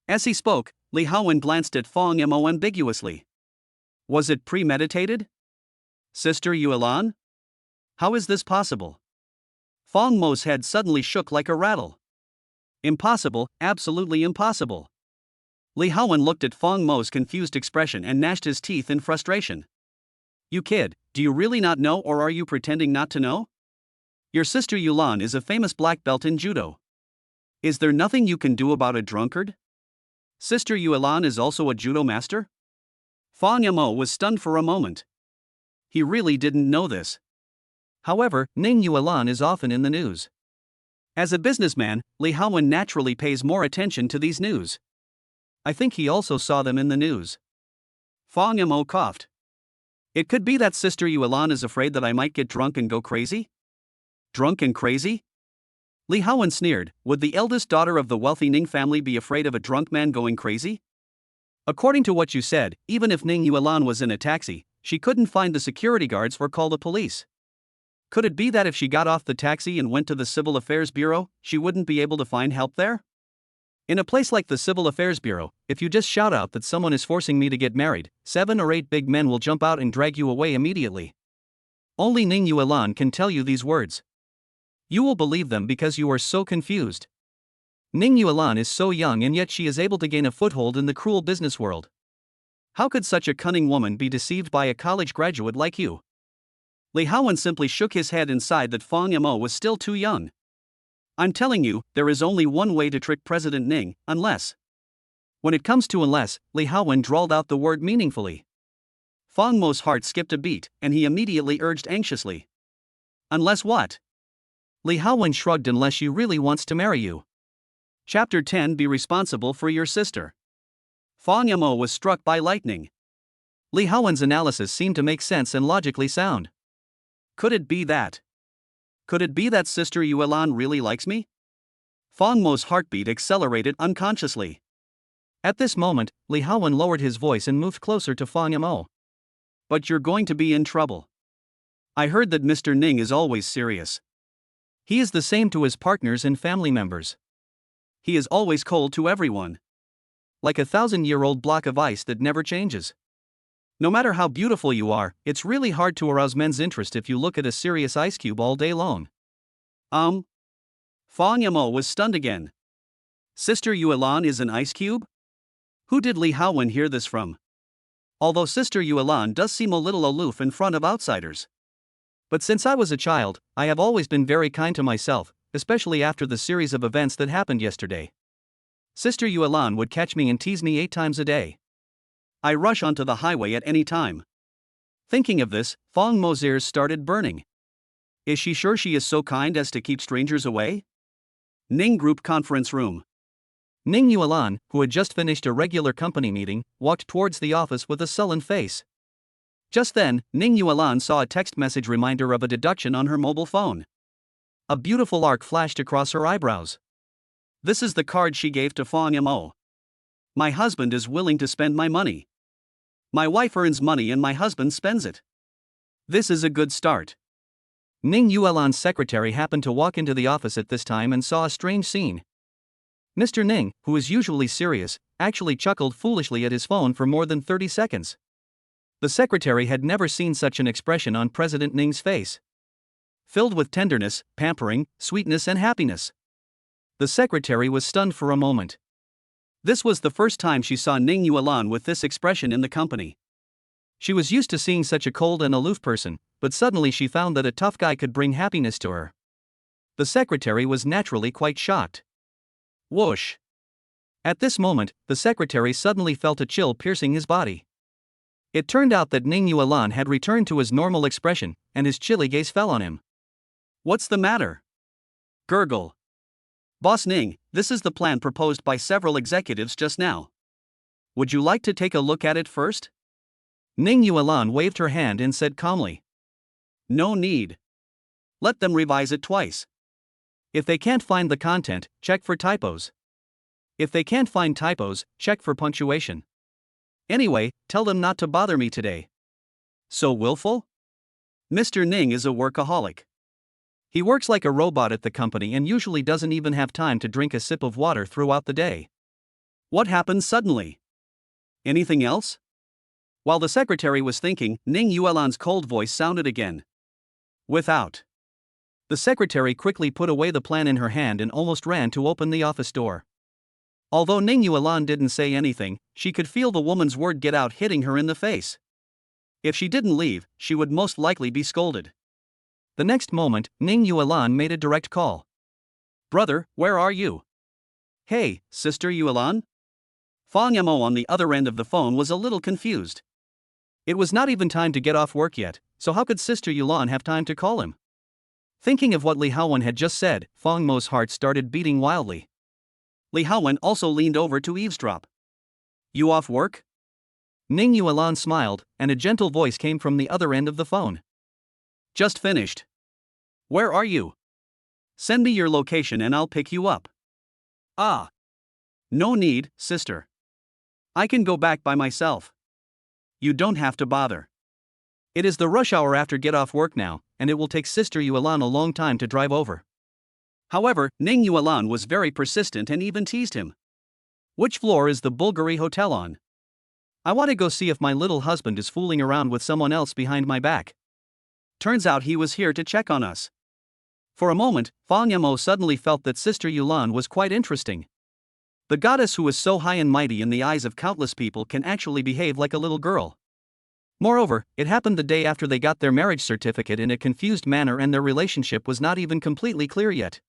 As he spoke, Li Haowen glanced at Fong Mo ambiguously. Was it premeditated? Sister Yuelan? How is this possible? Fong Mo's head suddenly shook like a rattle. Impossible, absolutely impossible. Li Haowen looked at Fong Mo's confused expression and gnashed his teeth in frustration. You kid, do you really not know, or are you pretending not to know? Your sister Yuelan is a famous black belt in judo. Is there nothing you can do about a drunkard? Sister Yuelan is also a judo master? Fong Mo was stunned for a moment. He really didn't know this. However, Ning Yuan is often in the news. As a businessman, Li Haowen naturally pays more attention to these news. I think he also saw them in the news. Fong Mo coughed. It could be that Sister Yuelan is afraid that I might get drunk and go crazy? Drunk and crazy? Li Haowen sneered. Would the eldest daughter of the wealthy Ning family be afraid of a drunk man going crazy? According to what you said, even if Ning Yuan was in a taxi, she couldn't find the security guards or call the police. Could it be that if she got off the taxi and went to the Civil Affairs Bureau, she wouldn't be able to find help there? In a place like the Civil Affairs Bureau, if you just shout out that someone is forcing me to get married, 7 or 8 big men will jump out and drag you away immediately. Only Ning Yuan can tell you these words. You will believe them because you are so confused. Ning Yuan is so young and yet she is able to gain a foothold in the cruel business world. How could such a cunning woman be deceived by a college graduate like you? Li Haowen simply shook his head and sighed that Fong Mo was still too young. I'm telling you, there is only one way to trick President Ning, unless. When it comes to unless, Li Haowen drawled out the word meaningfully. Fong Mo's heart skipped a beat, and he immediately urged anxiously. Unless what? Li Haowen shrugged. Unless she really wants to marry you. Chapter 10. Be responsible for your sister. Fong Mo was struck by lightning. Li Haowen's analysis seemed to make sense and logically sound. Could it be that? Could it be that Sister Yuelan really likes me? Fong Mo's heartbeat accelerated unconsciously. At this moment, Li Haowen lowered his voice and moved closer to Fong Mo. But you're going to be in trouble. I heard that Mr. Ning is always serious. He is the same to his partners and family members. He is always cold to everyone. Like a 1,000-year-old block of ice that never changes. No matter how beautiful you are, it's really hard to arouse men's interest if you look at a serious ice cube all day long. Fong Mo was stunned again. Sister Yuelan is an ice cube? Who did Li Haowen hear this from? Although Sister Yuelan does seem a little aloof in front of outsiders. But since I was a child, I have always been very kind to myself, especially after the series of events that happened yesterday. Sister Yuelan would catch me and tease me 8 times a day. I rush onto the highway at any time. Thinking of this, Fong Mo's ears started burning. Is she sure she is so kind as to keep strangers away? Ning Group Conference Room. Ning Yuan, who had just finished a regular company meeting, walked towards the office with a sullen face. Just then, Ning Yuan saw a text message reminder of a deduction on her mobile phone. A beautiful arc flashed across her eyebrows. This is the card she gave to Fong Mo. My husband is willing to spend my money. My wife earns money and my husband spends it. This is a good start. Ning Yuan's secretary happened to walk into the office at this time and saw a strange scene. Mr. Ning, who is usually serious, actually chuckled foolishly at his phone for more than 30 seconds. The secretary had never seen such an expression on President Ning's face. Filled with tenderness, pampering, sweetness and happiness. The secretary was stunned for a moment. This was the first time she saw Ning Yuan with this expression in the company. She was used to seeing such a cold and aloof person, but suddenly she found that a tough guy could bring happiness to her. The secretary was naturally quite shocked. Whoosh! At this moment, the secretary suddenly felt a chill piercing his body. It turned out that Ning Yuan had returned to his normal expression, and his chilly gaze fell on him. What's the matter? Gurgle. Boss Ning, this is the plan proposed by several executives just now. Would you like to take a look at it first? Ning Yuan waved her hand and said calmly. No need. Let them revise it twice. If they can't find the content, check for typos. If they can't find typos, check for punctuation. Anyway, tell them not to bother me today. So willful? Mr. Ning is a workaholic. He works like a robot at the company and usually doesn't even have time to drink a sip of water throughout the day. What happened suddenly? Anything else? While the secretary was thinking, Ning Yuan's cold voice sounded again. Without. The secretary quickly put away the plan in her hand and almost ran to open the office door. Although Ning Yuan didn't say anything, she could feel the woman's word get out hitting her in the face. If she didn't leave, she would most likely be scolded. The next moment, Ning Yuan made a direct call. Brother, where are you? Hey, Sister Yuan? Fang Yamo on the other end of the phone was a little confused. It was not even time to get off work yet, so how could Sister Yuan have time to call him? Thinking of what Li Haowen had just said, Fang Mo's heart started beating wildly. Li Haowen also leaned over to eavesdrop. You off work? Ning Yuan smiled, and a gentle voice came from the other end of the phone. Just finished. Where are you? Send me your location and I'll pick you up. Ah. No need, sister. I can go back by myself. You don't have to bother. It is the rush hour after get off work now, and it will take Sister Yuan a long time to drive over. However, Ning Yuan was very persistent and even teased him. Which floor is the Bulgari Hotel on? I want to go see if my little husband is fooling around with someone else behind my back. Turns out he was here to check on us. For a moment, Fang Yamo suddenly felt that Sister Yuan was quite interesting. The goddess who is so high and mighty in the eyes of countless people can actually behave like a little girl. Moreover, it happened the day after they got their marriage certificate in a confused manner and their relationship was not even completely clear yet.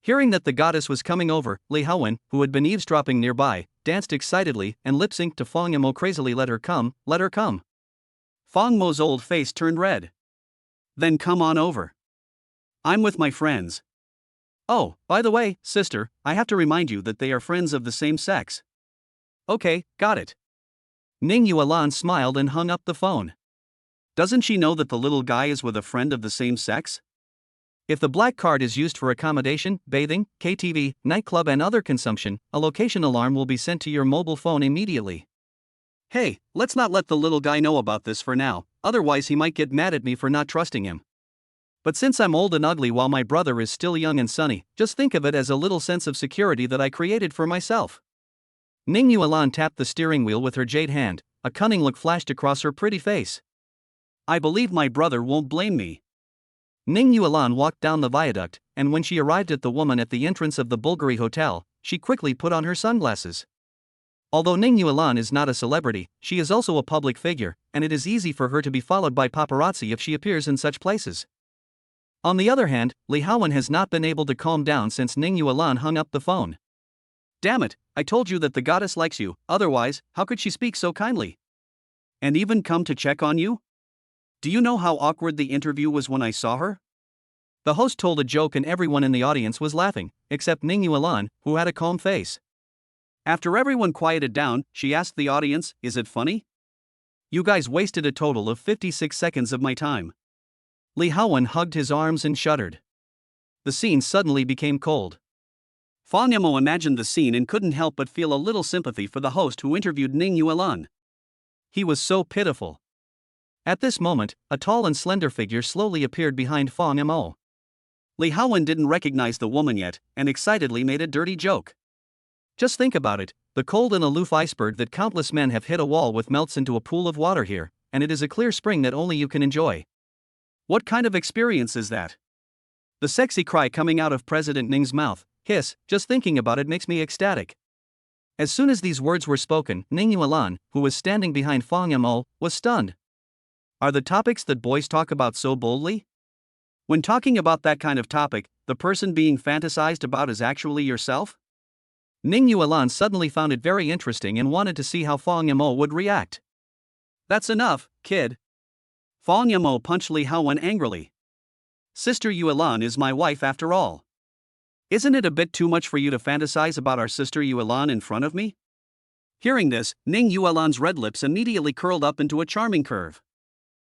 Hearing that the goddess was coming over, Li Haowen, who had been eavesdropping nearby, danced excitedly and lip-synced to Fang Yamo crazily. Let her come, let her come. Fang Mo's old face turned red. Then come on over. I'm with my friends. Oh, by the way, sister, I have to remind you that they are friends of the same sex. Okay, got it. Ning Yuan smiled and hung up the phone. Doesn't she know that the little guy is with a friend of the same sex? If the black card is used for accommodation, bathing, KTV, nightclub and other consumption, a location alarm will be sent to your mobile phone immediately. Hey, let's not let the little guy know about this for now, otherwise he might get mad at me for not trusting him. But since I'm old and ugly while my brother is still young and sunny, just think of it as a little sense of security that I created for myself. Ning Yuan tapped the steering wheel with her jade hand, a cunning look flashed across her pretty face. I believe my brother won't blame me. Ning Yuan walked down the viaduct, and when she arrived at the woman at the entrance of the Bulgari Hotel, she quickly put on her sunglasses. Although Ning Yuan is not a celebrity, she is also a public figure, and it is easy for her to be followed by paparazzi if she appears in such places. On the other hand, Li Haowen has not been able to calm down since Ning Yuan hung up the phone. Damn it, I told you that the goddess likes you, otherwise, how could she speak so kindly? And even come to check on you? Do you know how awkward the interview was when I saw her? The host told a joke and everyone in the audience was laughing, except Ning Yuan, who had a calm face. After everyone quieted down, she asked the audience, is it funny? You guys wasted a total of 56 seconds of my time. Li Haowen hugged his arms and shuddered. The scene suddenly became cold. Fang Yamo imagined the scene and couldn't help but feel a little sympathy for the host who interviewed Ning Yuan. He was so pitiful. At this moment, a tall and slender figure slowly appeared behind Fang Yamo. Li Haowen didn't recognize the woman yet, and excitedly made a dirty joke. Just think about it, the cold and aloof iceberg that countless men have hit a wall with melts into a pool of water here, and it is a clear spring that only you can enjoy. What kind of experience is that? The sexy cry coming out of President Ning's mouth, hiss, just thinking about it makes me ecstatic. As soon as these words were spoken, Ning Yuan, who was standing behind Fang Yamo, was stunned. Are the topics that boys talk about so boldly? When talking about that kind of topic, the person being fantasized about is actually yourself? Ning Yuan suddenly found it very interesting and wanted to see how Fang Yamo would react. That's enough, kid. Fang Yamo punched Li Haowen angrily. Sister Yuan is my wife after all. Isn't it a bit too much for you to fantasize about our sister Yuan in front of me? Hearing this, Ning Yuan's red lips immediately curled up into a charming curve.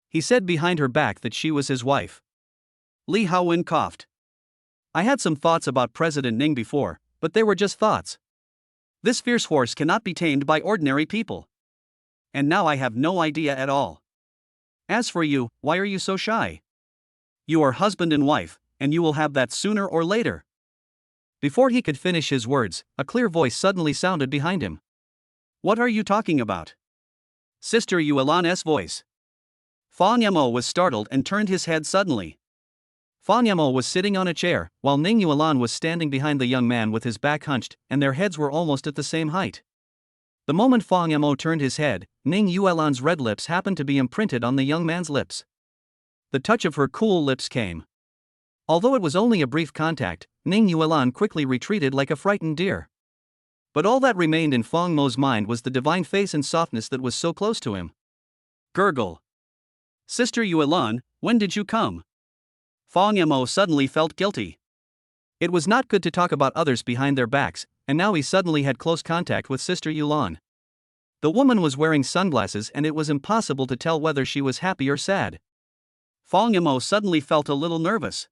He said behind her back that she was his wife. Li Haowen coughed. I had some thoughts about President Ning before, but they were just thoughts. This fierce horse cannot be tamed by ordinary people. And now I have no idea at all. As for you, why are you so shy? You are husband and wife, and you will have that sooner or later. Before he could finish his words, a clear voice suddenly sounded behind him. What are you talking about? Sister Yuan's voice. Fang Yamo was startled and turned his head suddenly. Fang Yamo was sitting on a chair, while Ning Yuan was standing behind the young man with his back hunched, and their heads were almost at the same height. The moment Fang Yamo turned his head, Ning Yuan's red lips happened to be imprinted on the young man's lips. The touch of her cool lips came. Although it was only a brief contact, Ning Yuan quickly retreated like a frightened deer. But all that remained in Fang Mo's mind was the divine face and softness that was so close to him. Gurgle. Sister Yuan, when did you come? Fang Yamo suddenly felt guilty. It was not good to talk about others behind their backs, and now he suddenly had close contact with Sister Yuan. The woman was wearing sunglasses and it was impossible to tell whether she was happy or sad. Fang Yamo suddenly felt a little nervous.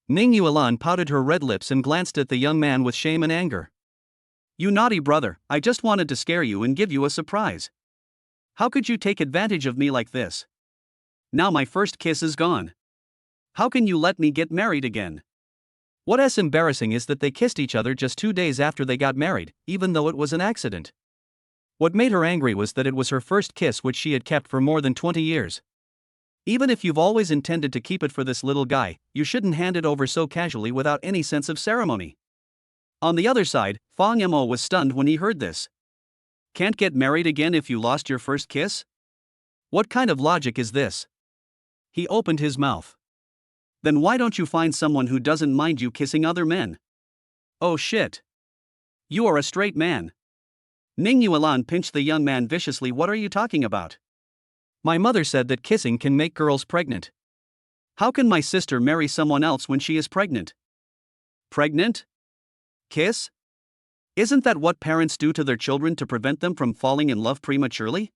Ning Yuan pouted her red lips and glanced at the young man with shame and anger. You naughty brother, I just wanted to scare you and give you a surprise. How could you take advantage of me like this? Now my first kiss is gone. How can you let me get married again? What's embarrassing is that they kissed each other just 2 days after they got married, even though it was an accident. What made her angry was that it was her first kiss which she had kept for more than 20 years. Even if you've always intended to keep it for this little guy, you shouldn't hand it over so casually without any sense of ceremony. On the other side, Fang Yamo was stunned when he heard this. Can't get married again if you lost your first kiss? What kind of logic is this? He opened his mouth. Then why don't you find someone who doesn't mind you kissing other men? Oh shit. You are a straight man. Ning Yuan pinched the young man viciously. What are you talking about? My mother said that kissing can make girls pregnant. How can my sister marry someone else when she is pregnant? Pregnant? Kiss? Isn't that what parents do to their children to prevent them from falling in love prematurely?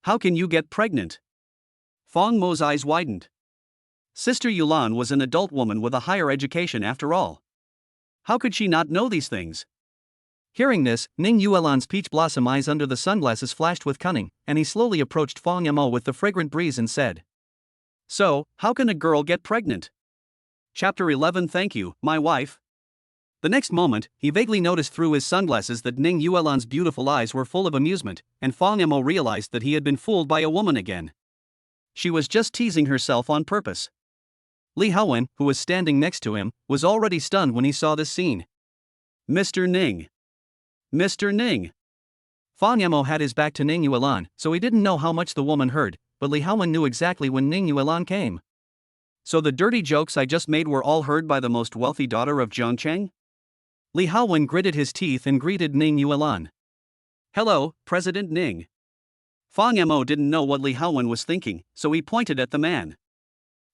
How can you get pregnant? Fang Mo's eyes widened. Sister Yuan was an adult woman with a higher education after all. How could she not know these things? Hearing this, Ning Yuan's peach blossom eyes under the sunglasses flashed with cunning, and he slowly approached Fang Yamo with the fragrant breeze and said, So, how can a girl get pregnant? Chapter 11. Thank you, my wife. The next moment, he vaguely noticed through his sunglasses that Ning Yuan's beautiful eyes were full of amusement, and Fang Yamo realized that he had been fooled by a woman again. She was just teasing herself on purpose. Li Haowen, who was standing next to him, was already stunned when he saw this scene. Mr. Ning. Mr. Ning. Fang Yamo had his back to Ning Yuan, so he didn't know how much the woman heard, but Li Haowen knew exactly when Ning Yuan came. So the dirty jokes I just made were all heard by the most wealthy daughter of Zhongcheng? Li Haowen gritted his teeth and greeted Ning Yuan. Hello, President Ning. Fang Yamo didn't know what Li Haowen was thinking, so he pointed at the man.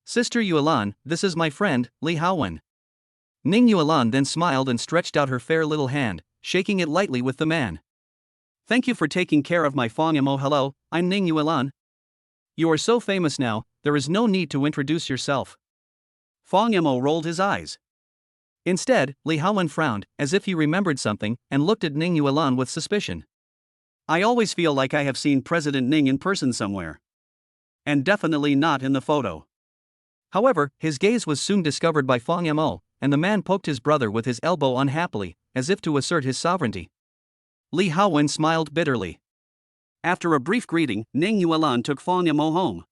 Sister Yuan, this is my friend, Li Haowen. Ning Yuan then smiled and stretched out her fair little hand, shaking it lightly with the man. Thank you for taking care of my Fang Yamo. Hello, I'm Ning Yuan. You are so famous now, there is no need to introduce yourself. Fang Yamo rolled his eyes. Instead, Li Haowen frowned, as if he remembered something, and looked at Ning Yuan with suspicion. I always feel like I have seen President Ning in person somewhere. And definitely not in the photo. However, his gaze was soon discovered by Fang Yamo, and the man poked his brother with his elbow unhappily, as if to assert his sovereignty. Li Haowen smiled bitterly. After a brief greeting, Ning Yuan took Fang Yamo home.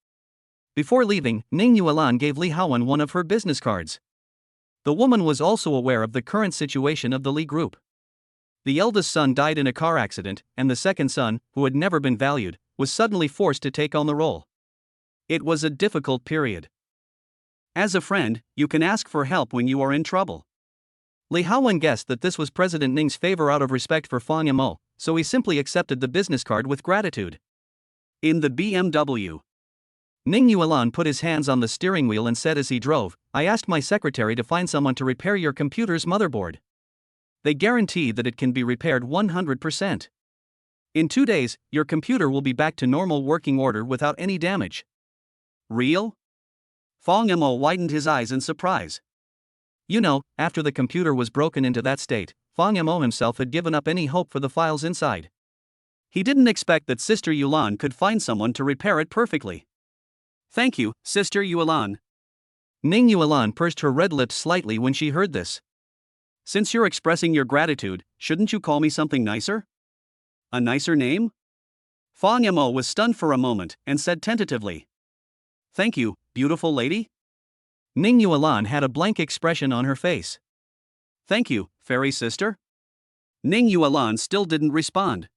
Before leaving, Ning Yuan gave Li Haowen one of her business cards. The woman was also aware of the current situation of the Li group. The eldest son died in a car accident, and the second son, who had never been valued, was suddenly forced to take on the role. It was a difficult period. As a friend, you can ask for help when you are in trouble. Li Haowen guessed that this was President Ning's favor out of respect for Fang Yamo, so he simply accepted the business card with gratitude. In the BMW, Ning Yuan put his hands on the steering wheel and said as he drove, "I asked my secretary to find someone to repair your computer's motherboard. They guarantee that it can be repaired 100%. In 2 days, your computer will be back to normal working order without any damage." Real? Fang Yamo widened his eyes in surprise. You know, after the computer was broken into that state, Fang Yamo himself had given up any hope for the files inside. He didn't expect that Sister Yuan could find someone to repair it perfectly. "Thank you, Sister Yuan." Ning Yuan pursed her red lips slightly when she heard this. "Since you're expressing your gratitude, shouldn't you call me something nicer? A nicer name?" Fang Yamo was stunned for a moment and said tentatively, "Thank you, beautiful lady." Ning Yuan had a blank expression on her face. "Thank you, fairy sister." Ning Yuan still didn't respond.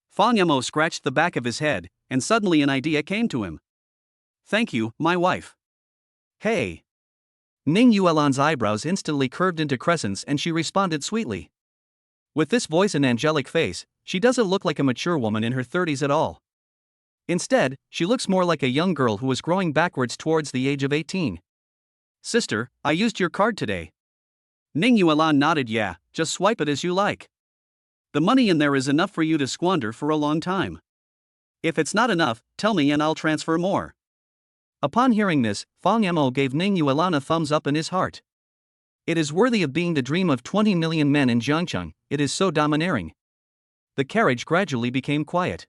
Fang Yamo scratched the back of his head, and suddenly an idea came to him. "Thank you, my wife." "Hey." Ning Yuan's eyebrows instantly curved into crescents and she responded sweetly. With this voice and angelic face, she doesn't look like a mature woman in her 30s at all. Instead, she looks more like a young girl who is growing backwards towards the age of 18. "Sister, I used your card today." Ning Yuan nodded. "Yeah, just swipe it as you like. The money in there is enough for you to squander for a long time. If it's not enough, tell me and I'll transfer more." Upon hearing this, Fang Yamo gave Ning Yuan a thumbs up in his heart. It is worthy of being the dream of 20 million men in Jiangcheng, it is so domineering. The carriage gradually became quiet.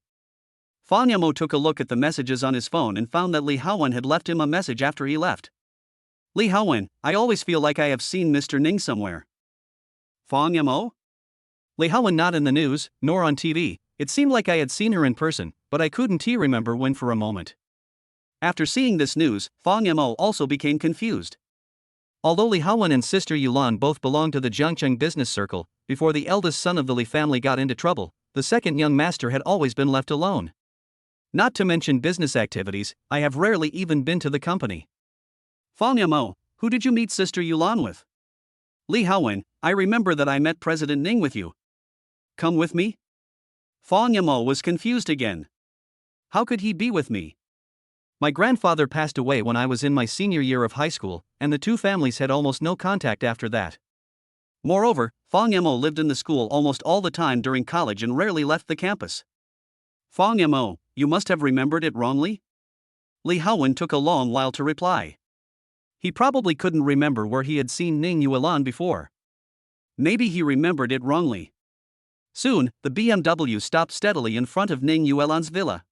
Fang Yamo took a look at the messages on his phone and found that Li Haowen had left him a message after he left. "Li Haowen, I always feel like I have seen Mr. Ning somewhere." "Fang Yamo?" Li Haowen, not in the news, nor on TV. It seemed like I had seen her in person, but I couldn't remember when for a moment. After seeing this news, Fang Yamo also became confused. Although Li Haowen and Sister Yuan both belonged to the Jiangcheng business circle, before the eldest son of the Li family got into trouble, the second young master had always been left alone. Not to mention business activities, I have rarely even been to the company. "Fang Yamo, who did you meet Sister Yuan with?" "Li Haowen, I remember that I met President Ning with you." "Come with me?" Fang Yamo was confused again. "How could he be with me? My grandfather passed away when I was in my senior year of high school, and the two families had almost no contact after that. Moreover, Fang Yamo lived in the school almost all the time during college and rarely left the campus." "Fang Yamo, you must have remembered it wrongly?" Li Haowen took a long while to reply. He probably couldn't remember where he had seen Ning Yuan before. Maybe he remembered it wrongly. Soon, the BMW stopped steadily in front of Ning Yuan's villa.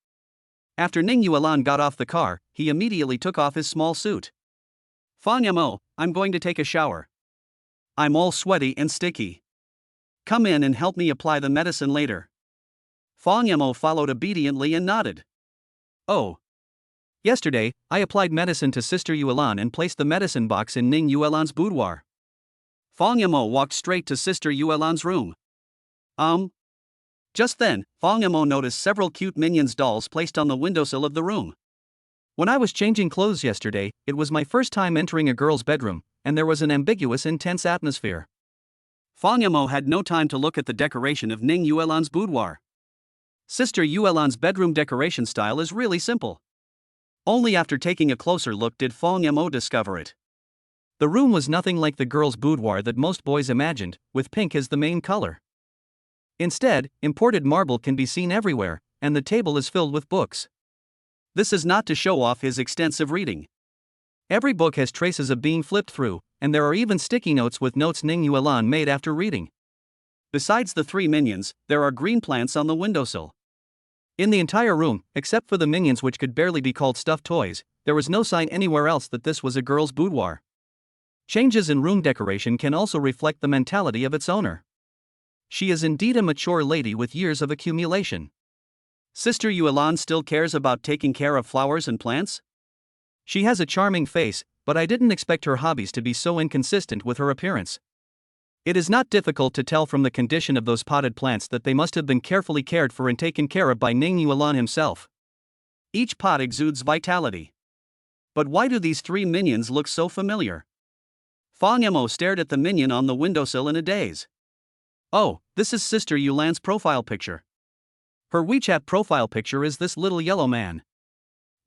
After Ning Yuan got off the car, he immediately took off his small suit. "Fang Yamo, I'm going to take a shower. I'm all sweaty and sticky. Come in and help me apply the medicine later." Fang Yamo followed obediently and nodded. "Oh. Yesterday, I applied medicine to Sister Yuan and placed the medicine box in Ning Yuan's boudoir." Fang Yamo walked straight to Sister Yuan's room. Just then, Fang Yamo noticed several cute Minions dolls placed on the windowsill of the room. "When I was changing clothes yesterday, it was my first time entering a girl's bedroom, and there was an ambiguous, intense atmosphere." Fang Yamo had no time to look at the decoration of Ning Yuan's boudoir. Sister Yuan's bedroom decoration style is really simple. Only after taking a closer look did Fang Yamo discover it. The room was nothing like the girl's boudoir that most boys imagined, with pink as the main color. Instead, imported marble can be seen everywhere, and the table is filled with books. This is not to show off his extensive reading. Every book has traces of being flipped through, and there are even sticky notes with notes Ning Yuan made after reading. Besides the three minions, there are green plants on the windowsill. In the entire room, except for the minions which could barely be called stuffed toys, there was no sign anywhere else that this was a girl's boudoir. Changes in room decoration can also reflect the mentality of its owner. She is indeed a mature lady with years of accumulation. Sister Yuan still cares about taking care of flowers and plants? She has a charming face, but I didn't expect her hobbies to be so inconsistent with her appearance. It is not difficult to tell from the condition of those potted plants that they must have been carefully cared for and taken care of by Ning Yuan himself. Each pot exudes vitality. But why do these three minions look so familiar? Fang Yamo stared at the minion on the windowsill in a daze. Oh, this is Sister Yulan's profile picture. Her WeChat profile picture is this little yellow man.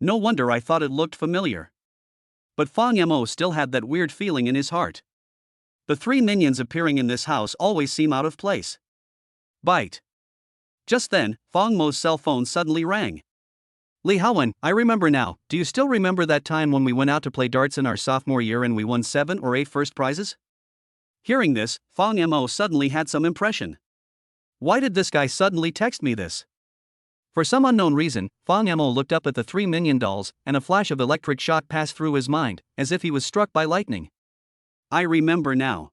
No wonder I thought it looked familiar. But Fang Yamo still had that weird feeling in his heart. The three minions appearing in this house always seem out of place. Bite. Just then, Fang Mo's cell phone suddenly rang. Li Haowen, I remember now. Do you still remember that time when we went out to play darts in our sophomore year and we won 7 or 8 first prizes? Hearing this, Fang Mo suddenly had some impression. Why did this guy suddenly text me this? For some unknown reason, Fang Mo looked up at the three minion dolls, and a flash of electric shock passed through his mind, as if he was struck by lightning. I remember now.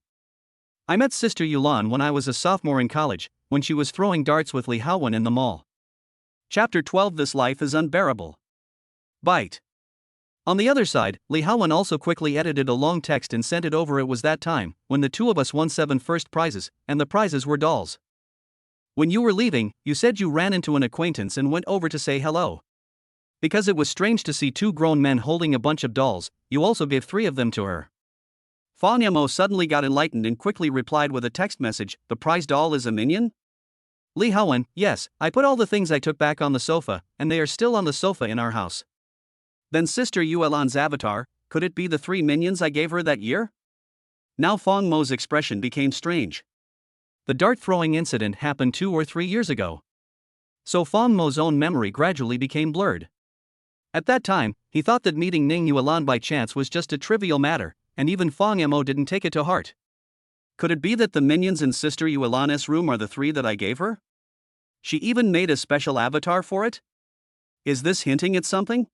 I met Sister Yulan when I was a sophomore in college, when she was throwing darts with Li Haowen in the mall. Chapter 12. This life is unbearable. Bite. On the other side, Li Haowen also quickly edited a long text and sent it over. It was that time, when the two of us won 7 first prizes, and the prizes were dolls. When you were leaving, you said you ran into an acquaintance and went over to say hello. Because it was strange to see 2 grown men holding a bunch of dolls, you also gave 3 of them to her. Fang Mo suddenly got enlightened and quickly replied with a text message, the prize doll is a minion? Li Haowen, yes, I put all the things I took back on the sofa, and they are still on the sofa in our house. Then Sister Yulan's avatar, could it be the 3 minions I gave her that year? Now Fang Mo's expression became strange. The dart throwing incident happened 2 or 3 years ago. So Fang Mo's own memory gradually became blurred. At that time, he thought that meeting Ning Yuan by chance was just a trivial matter, and even Fang Mo didn't take it to heart. Could it be that the minions in Sister Yulan's room are the 3 that I gave her? She even made a special avatar for it? Is this hinting at something?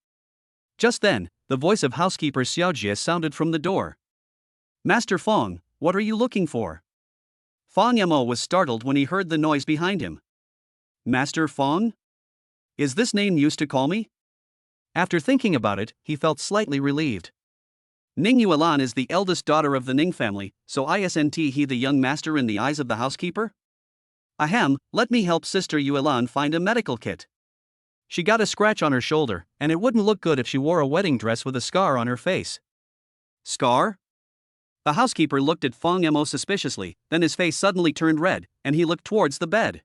Just then, the voice of housekeeper Xiaojie sounded from the door. Master Fang, what are you looking for? Fang Mo was startled when he heard the noise behind him. Master Fang? Is this name used to call me? After thinking about it, he felt slightly relieved. Ning Yuan is the eldest daughter of the Ning family, so isn't he the young master in the eyes of the housekeeper? Ahem, let me help Sister Yulan find a medical kit. She got a scratch on her shoulder, and it wouldn't look good if she wore a wedding dress with a scar on her face. Scar? The housekeeper looked at Fang Mo suspiciously, then his face suddenly turned red, and he looked towards the bed.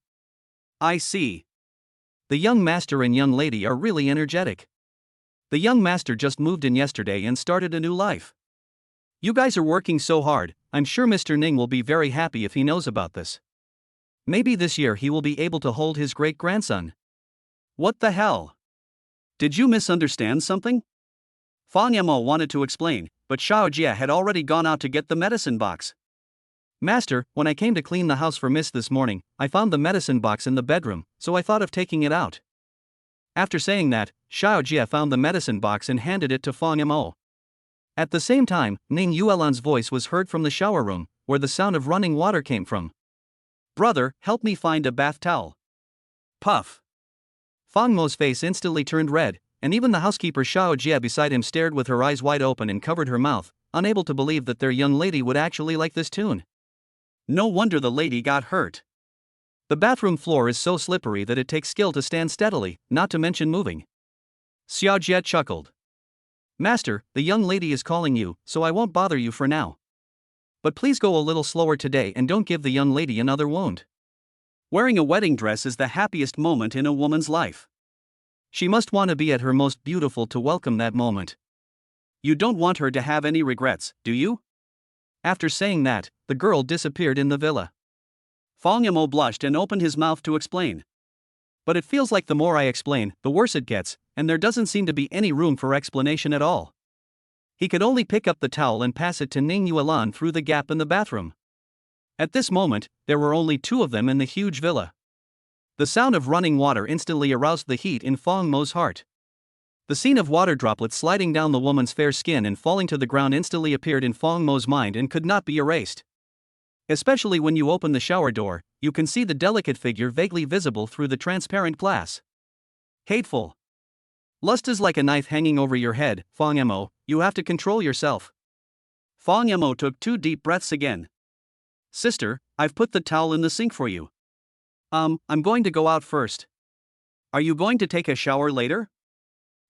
I see. The young master and young lady are really energetic. The young master just moved in yesterday and started a new life. You guys are working so hard, I'm sure Mr. Ning will be very happy if he knows about this. Maybe this year he will be able to hold his great-grandson. What the hell? Did you misunderstand something? Fang Mo wanted to explain, but Xiaojie had already gone out to get the medicine box. Master, when I came to clean the house for Miss this morning, I found the medicine box in the bedroom, so I thought of taking it out. After saying that, Xiaojie found the medicine box and handed it to Fang Mo. At the same time, Ning Yuan's voice was heard from the shower room, where the sound of running water came from. Brother, help me find a bath towel. Puff. Fang Mo's face instantly turned red, and even the housekeeper Xiaojie beside him stared with her eyes wide open and covered her mouth, unable to believe that their young lady would actually like this tune. No wonder the lady got hurt. The bathroom floor is so slippery that it takes skill to stand steadily, not to mention moving. Xiaojie chuckled. Master, the young lady is calling you, so I won't bother you for now. But please go a little slower today and don't give the young lady another wound. Wearing a wedding dress is the happiest moment in a woman's life. She must want to be at her most beautiful to welcome that moment. You don't want her to have any regrets, do you? After saying that, the girl disappeared in the villa. Fang Mo blushed and opened his mouth to explain. But it feels like the more I explain, the worse it gets, and there doesn't seem to be any room for explanation at all. He could only pick up the towel and pass it to Ning Yuan through the gap in the bathroom. At this moment, there were only 2 of them in the huge villa. The sound of running water instantly aroused the heat in Fang Mo's heart. The scene of water droplets sliding down the woman's fair skin and falling to the ground instantly appeared in Fang Mo's mind and could not be erased. Especially when you open the shower door, you can see the delicate figure vaguely visible through the transparent glass. Hateful. Lust is like a knife hanging over your head, Fang Mo, you have to control yourself. Fang Mo took 2 deep breaths again. Sister, I've put the towel in the sink for you. I'm going to go out first. Are you going to take a shower later?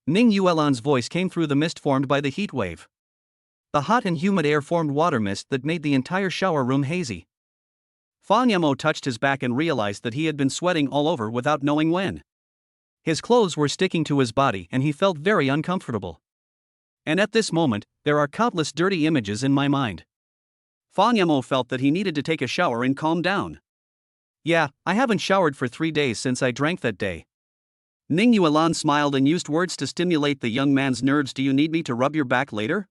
Ning Yuan's voice came through the mist formed by the heat wave. The hot and humid air formed water mist that made the entire shower room hazy. Fang Yamo touched his back and realized that he had been sweating all over without knowing when. His clothes were sticking to his body and he felt very uncomfortable. And at this moment, there are countless dirty images in my mind. Fang Yamo felt that he needed to take a shower and calm down. Yeah, I haven't showered for 3 days since I drank that day. Ning Yuan smiled and used words to stimulate the young man's nerves. Do you need me to rub your back later?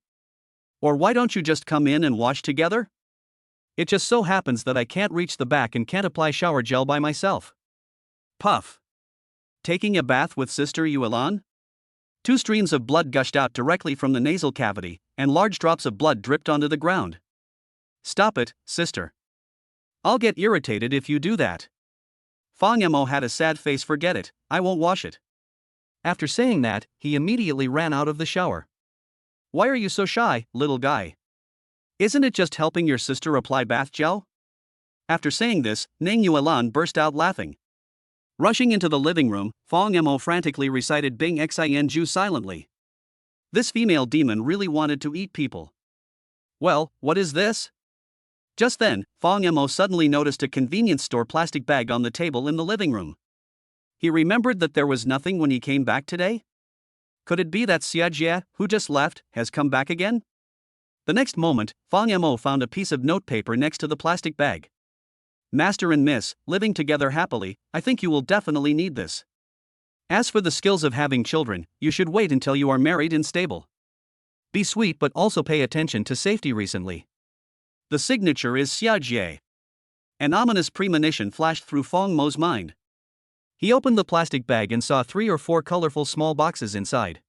Or why don't you just come in and wash together? It just so happens that I can't reach the back and can't apply shower gel by myself. Puff. Taking a bath with Sister Yuan? 2 streams of blood gushed out directly from the nasal cavity, and large drops of blood dripped onto the ground. Stop it, sister. I'll get irritated if you do that. Fang Yamo had a sad face. Forget it, I won't wash it. After saying that, he immediately ran out of the shower. Why are you so shy, little guy? Isn't it just helping your sister apply bath gel? After saying this, Ning Yuan burst out laughing. Rushing into the living room, Fang Yamo frantically recited Bing Xin Ju silently. This female demon really wanted to eat people. Well, what is this? Just then, Fang Yamo suddenly noticed a convenience store plastic bag on the table in the living room. He remembered that there was nothing when he came back today. Could it be that Xiajie, who just left, has come back again? The next moment, Fang Yamo found a piece of notepaper next to the plastic bag. Master and Miss, living together happily, I think you will definitely need this. As for the skills of having children, you should wait until you are married and stable. Be sweet but also pay attention to safety recently. The signature is Xiajie. An ominous premonition flashed through Fang Mo's mind. He opened the plastic bag and saw 3 or 4 colorful small boxes inside.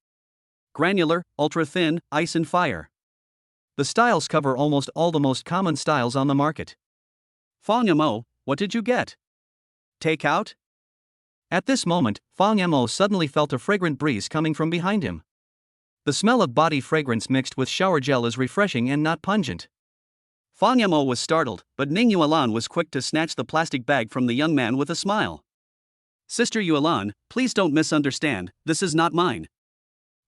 Granular, ultra-thin, ice and fire. The styles cover almost all the most common styles on the market. Fang Yamo, what did you get? Take out? At this moment, Fang Yamo suddenly felt a fragrant breeze coming from behind him. The smell of body fragrance mixed with shower gel is refreshing and not pungent. Fang Yamo was startled, but Ning Yuan was quick to snatch the plastic bag from the young man with a smile. Sister Yuan, please don't misunderstand, this is not mine.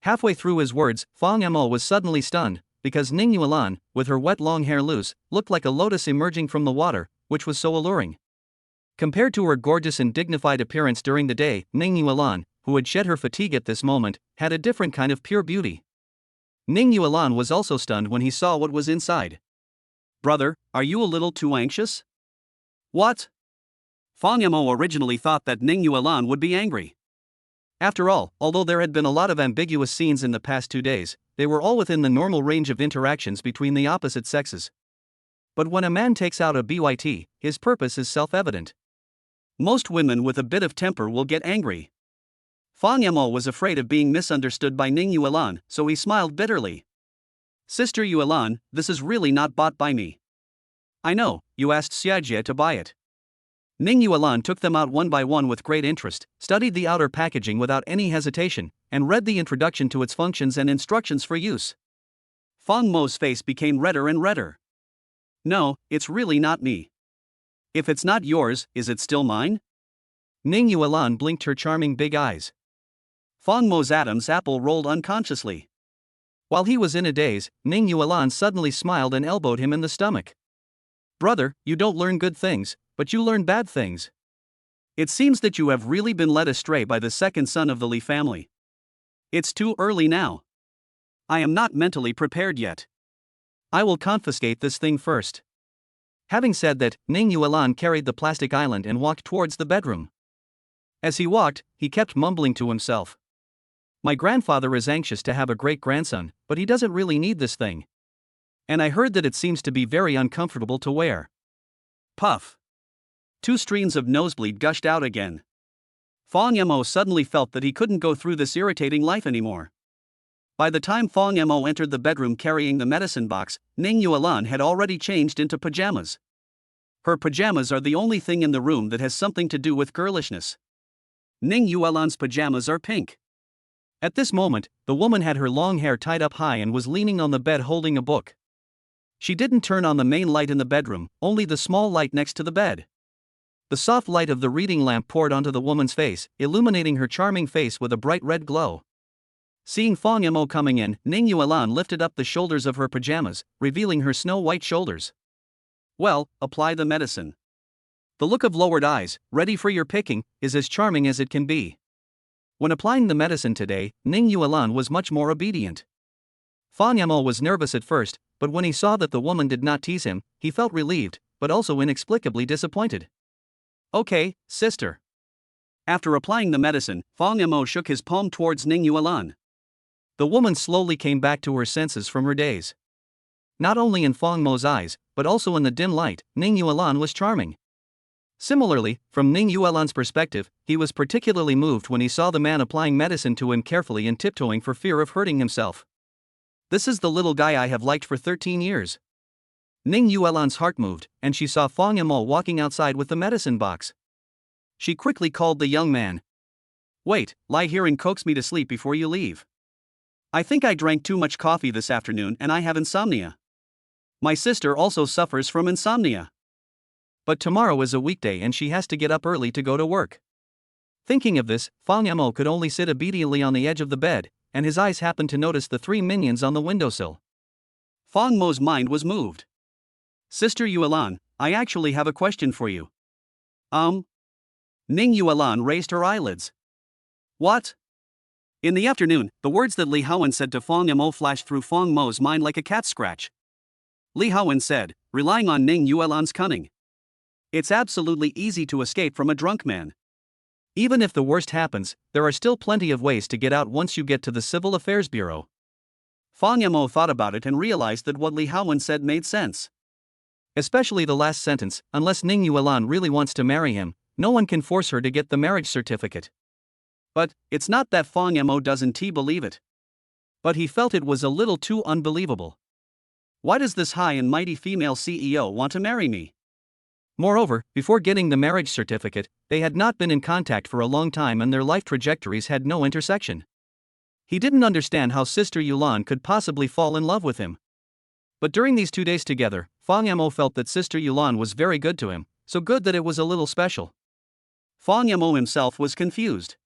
Halfway through his words, Fang Yamo was suddenly stunned, because Ning Yuan, with her wet long hair loose, looked like a lotus emerging from the water, which was so alluring. Compared to her gorgeous and dignified appearance during the day, Ning Yuan, who had shed her fatigue at this moment, had a different kind of pure beauty. Ning Yuan was also stunned when he saw what was inside. Brother, are you a little too anxious? What? Fang Yamo originally thought that Ning Yuan would be angry. After all, although there had been a lot of ambiguous scenes in the past 2 days, they were all within the normal range of interactions between the opposite sexes. But when a man takes out a byt, his purpose is self-evident. Most women with a bit of temper will get angry. Fang Yamo was afraid of being misunderstood by Ning Yuan, so he smiled bitterly. Sister Yuan, this is really not bought by me. I know, you asked Xiajie to buy it. Ning Yuan took them out one by one with great interest, studied the outer packaging without any hesitation, and read the introduction to its functions and instructions for use. Fang Mo's face became redder and redder. No, it's really not me. If it's not yours, is it still mine? Ning Yuan blinked her charming big eyes. Fang Mo's Adam's apple rolled unconsciously. While he was in a daze, Ning Yuan suddenly smiled and elbowed him in the stomach. Brother, you don't learn good things, but you learn bad things. It seems that you have really been led astray by the second son of the Li family. It's too early now. I am not mentally prepared yet. I will confiscate this thing first. Having said that, Ning Yuan carried the plastic island and walked towards the bedroom. As he walked, he kept mumbling to himself. My grandfather is anxious to have a great-grandson, but he doesn't really need this thing. And I heard that it seems to be very uncomfortable to wear. Puff. 2 streams of nosebleed gushed out again. Fang Yamo suddenly felt that he couldn't go through this irritating life anymore. By the time Fang Yamo entered the bedroom carrying the medicine box, Ning Yuan had already changed into pajamas. Her pajamas are the only thing in the room that has something to do with girlishness. Ning Yuan's pajamas are pink. At this moment, the woman had her long hair tied up high and was leaning on the bed holding a book. She didn't turn on the main light in the bedroom, only the small light next to the bed. The soft light of the reading lamp poured onto the woman's face, illuminating her charming face with a bright red glow. Seeing Fong Yamo coming in, Ning Yuan lifted up the shoulders of her pajamas, revealing her snow-white shoulders. Well, apply the medicine. The look of lowered eyes, ready for your picking, is as charming as it can be. When applying the medicine today, Ning Yuan was much more obedient. Fong Yamo was nervous at first, but when he saw that the woman did not tease him, he felt relieved, but also inexplicably disappointed. Okay, sister. After applying the medicine, Fong Yamo shook his palm towards Ning Yuan. The woman slowly came back to her senses from her daze. Not only in Fong Mo's eyes, but also in the dim light, Ning Yuan was charming. Similarly, from Ning Yuan's perspective, he was particularly moved when he saw the man applying medicine to him carefully and tiptoeing for fear of hurting himself. This is the little guy I have liked for 13 years. Ning Yuan's heart moved, and she saw Fong Yamo walking outside with the medicine box. She quickly called the young man. Wait, lie here and coax me to sleep before you leave. I think I drank too much coffee this afternoon and I have insomnia. My sister also suffers from insomnia. But tomorrow is a weekday and she has to get up early to go to work. Thinking of this, Fong Yamo could only sit obediently on the edge of the bed, and his eyes happened to notice the three minions on the windowsill. Fong Mo's mind was moved. Sister Yuan, I actually have a question for you. Ning Yuan raised her eyelids. What? In the afternoon, the words that Li Haowen said to Fong Yamo flashed through Fong Mo's mind like a cat scratch. Li Haowen said, relying on Ning Yuan's cunning. It's absolutely easy to escape from a drunk man. Even if the worst happens, there are still plenty of ways to get out once you get to the Civil Affairs Bureau. Fong Yamo thought about it and realized that what Li Haowen said made sense. Especially the last sentence, unless Ning Yuan really wants to marry him, no one can force her to get the marriage certificate. But, it's not that Fong Yamo doesn't believe it. But he felt it was a little too unbelievable. Why does this high and mighty female CEO want to marry me? Moreover, before getting the marriage certificate, they had not been in contact for a long time and their life trajectories had no intersection. He didn't understand how Sister Yuan could possibly fall in love with him. But during these 2 days together, Fong Yamo felt that Sister Yuan was very good to him, so good that it was a little special. Fong Yamo himself was confused.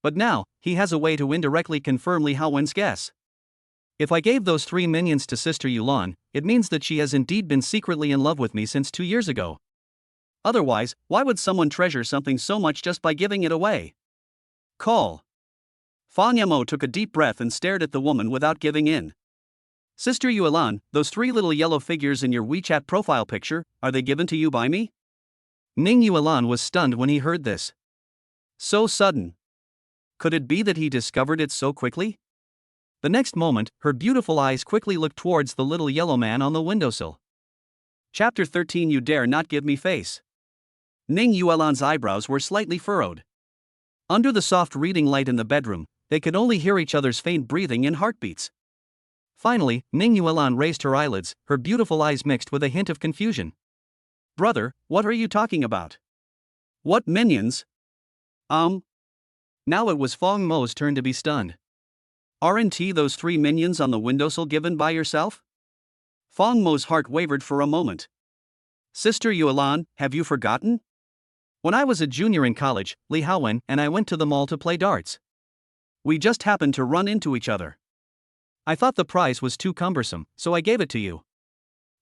But now, he has a way to indirectly confirm Li Haowen's guess. If I gave those three minions to Sister Yuan, it means that she has indeed been secretly in love with me since 2 years ago. Otherwise, why would someone treasure something so much just by giving it away? Call. Fong Yamo took a deep breath and stared at the woman without giving in. Sister Yuan, those 3 little yellow figures in your WeChat profile picture, are they given to you by me? Ning Yuan was stunned when he heard this. So sudden. Could it be that he discovered it so quickly? The next moment, her beautiful eyes quickly looked towards the little yellow man on the windowsill. Chapter 13. You dare not give me face. Ning Yuan's eyebrows were slightly furrowed. Under the soft reading light in the bedroom, they could only hear each other's faint breathing and heartbeats. Finally, Ning Yuan raised her eyelids, her beautiful eyes mixed with a hint of confusion. Brother, what are you talking about? What minions? Now it was Fong Mo's turn to be stunned. Aren't those 3 minions on the windowsill given by yourself? Fong Mo's heart wavered for a moment. Sister Yuan, have you forgotten? When I was a junior in college, Li Haowen and I went to the mall to play darts. We just happened to run into each other. I thought the prize was too cumbersome, so I gave it to you.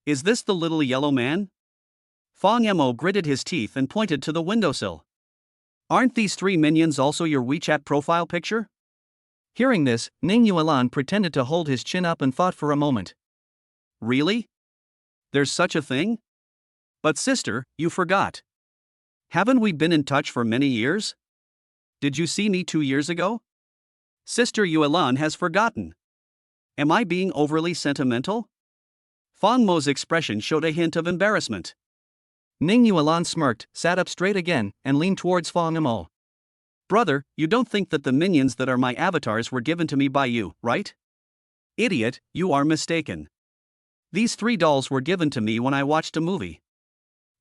Is this the little yellow man? Fong Yamo gritted his teeth and pointed to the windowsill. Aren't these 3 minions also your WeChat profile picture? Hearing this, Ning Yuan pretended to hold his chin up and thought for a moment. Really? There's such a thing? But sister, you forgot. Haven't we been in touch for many years? Did you see me 2 years ago? Sister Yuan has forgotten. Am I being overly sentimental? Fong Mo's expression showed a hint of embarrassment. Ning Yuan smirked, sat up straight again, and leaned towards Fong Mo. Brother, you don't think that the minions that are my avatars were given to me by you, right? Idiot, you are mistaken. These 3 dolls were given to me when I watched a movie.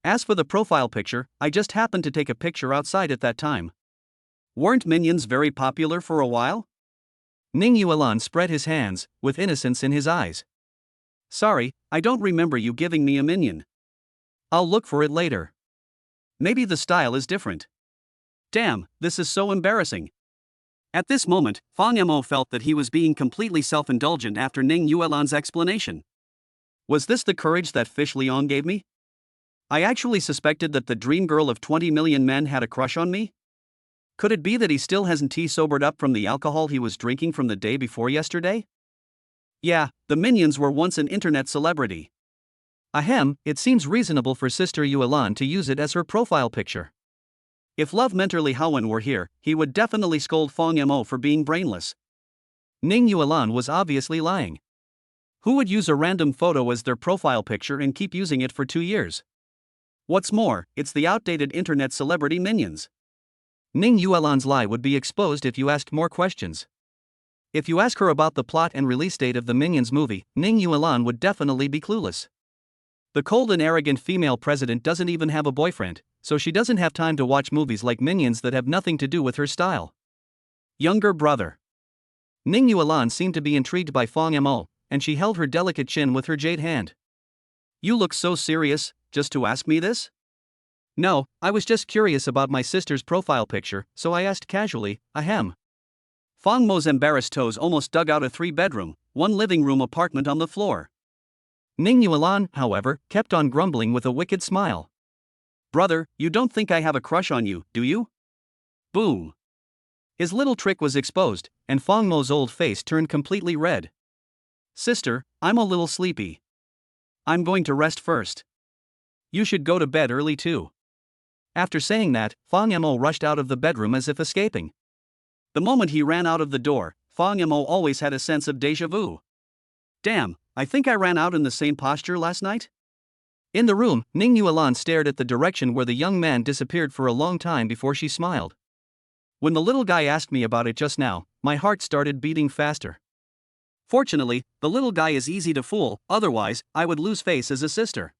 As for the profile picture, I just happened to take a picture outside at that time. Weren't minions very popular for a while? Ning Yuan spread his hands, with innocence in his eyes. Sorry, I don't remember you giving me a minion. I'll look for it later. Maybe the style is different. Damn, this is so embarrassing. At this moment, Fang Yamo felt that he was being completely self-indulgent after Ning Yuan's explanation. Was this the courage that Fish Liang gave me? I actually suspected that the dream girl of 20 million men had a crush on me? Could it be that he still hasn't sobered up from the alcohol he was drinking from the day before yesterday? Yeah, the minions were once an internet celebrity. Ahem, it seems reasonable for Sister Yuan to use it as her profile picture. If Love Mentorly Howen were here, he would definitely scold Fang Yamo for being brainless. Ning Yuan was obviously lying. Who would use a random photo as their profile picture and keep using it for 2 years? What's more, it's the outdated internet celebrity minions. Ning Yuan's lie would be exposed if you asked more questions. If you ask her about the plot and release date of the Minions movie, Ning Yuan would definitely be clueless. The cold and arrogant female president doesn't even have a boyfriend, so she doesn't have time to watch movies like Minions that have nothing to do with her style. Younger brother. Ning Yuan seemed to be intrigued by Fang Yamo, and she held her delicate chin with her jade hand. You look so serious, just to ask me this? No, I was just curious about my sister's profile picture, so I asked casually, ahem. Fang Mo's embarrassed toes almost dug out a 3-bedroom, 1 living room apartment on the floor. Ning Yuan, however, kept on grumbling with a wicked smile. Brother, you don't think I have a crush on you, do you? Boom. His little trick was exposed, and Fang Mo's old face turned completely red. Sister, I'm a little sleepy. I'm going to rest first. You should go to bed early too. After saying that, Fang Yamo rushed out of the bedroom as if escaping. The moment he ran out of the door, Fang Yamo always had a sense of déjà vu. Damn, I think I ran out in the same posture last night? In the room, Ning Yuan stared at the direction where the young man disappeared for a long time before she smiled. When the little guy asked me about it just now, my heart started beating faster. Fortunately, the little guy is easy to fool, otherwise, I would lose face as a sister.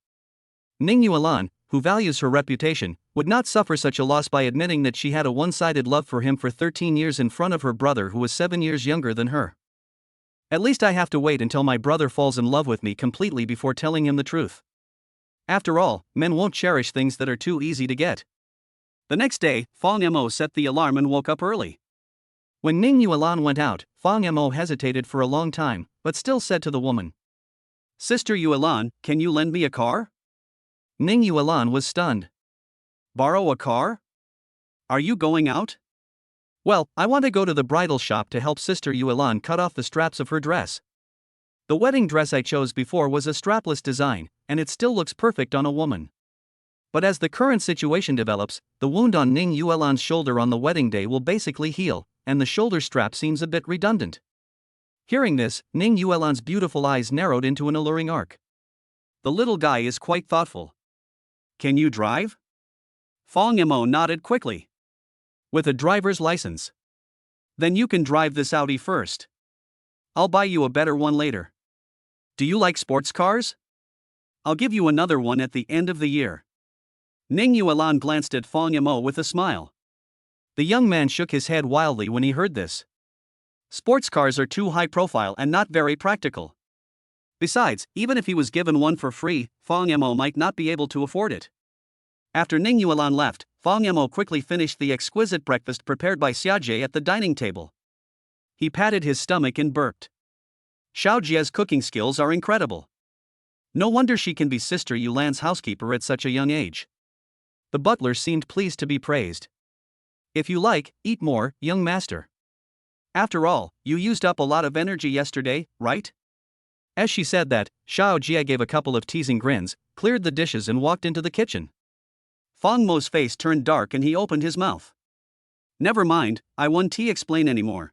Ning Yuan, who values her reputation, would not suffer such a loss by admitting that she had a one-sided love for him for 13 years in front of her brother who was 7 years younger than her. At least I have to wait until my brother falls in love with me completely before telling him the truth. After all, men won't cherish things that are too easy to get. The next day, Fang Yamo set the alarm and woke up early. When Ning Yuan went out, Fang Yamo hesitated for a long time, but still said to the woman, Sister Yuan, can you lend me a car? Ning Yuan was stunned. Borrow a car? Are you going out? Well, I want to go to the bridal shop to help Sister Yuan cut off the straps of her dress. The wedding dress I chose before was a strapless design, and it still looks perfect on a woman. But as the current situation develops, the wound on Ning Yuan's shoulder on the wedding day will basically heal, and the shoulder strap seems a bit redundant. Hearing this, Ning Yuan's beautiful eyes narrowed into an alluring arc. The little guy is quite thoughtful. Can you drive? Fang Yamo nodded quickly. With a driver's license. Then you can drive this Audi first. I'll buy you a better one later. Do you like sports cars? I'll give you another one at the end of the year. Ning Yuan glanced at Fang Yamo with a smile. The young man shook his head wildly when he heard this. Sports cars are too high profile and not very practical. Besides, even if he was given one for free, Fang Yamo might not be able to afford it. After Ning Yuan left, Fang Yamo quickly finished the exquisite breakfast prepared by Xiaojie at the dining table. He patted his stomach and burped. Xiaojie's cooking skills are incredible. No wonder she can be Sister Yulan's housekeeper at such a young age. The butler seemed pleased to be praised. If you like, eat more, young master. After all, you used up a lot of energy yesterday, right? As she said that, Xiaojie gave a couple of teasing grins, cleared the dishes and walked into the kitchen. Fang Mo's face turned dark and he opened his mouth. Never mind, I won't explain anymore.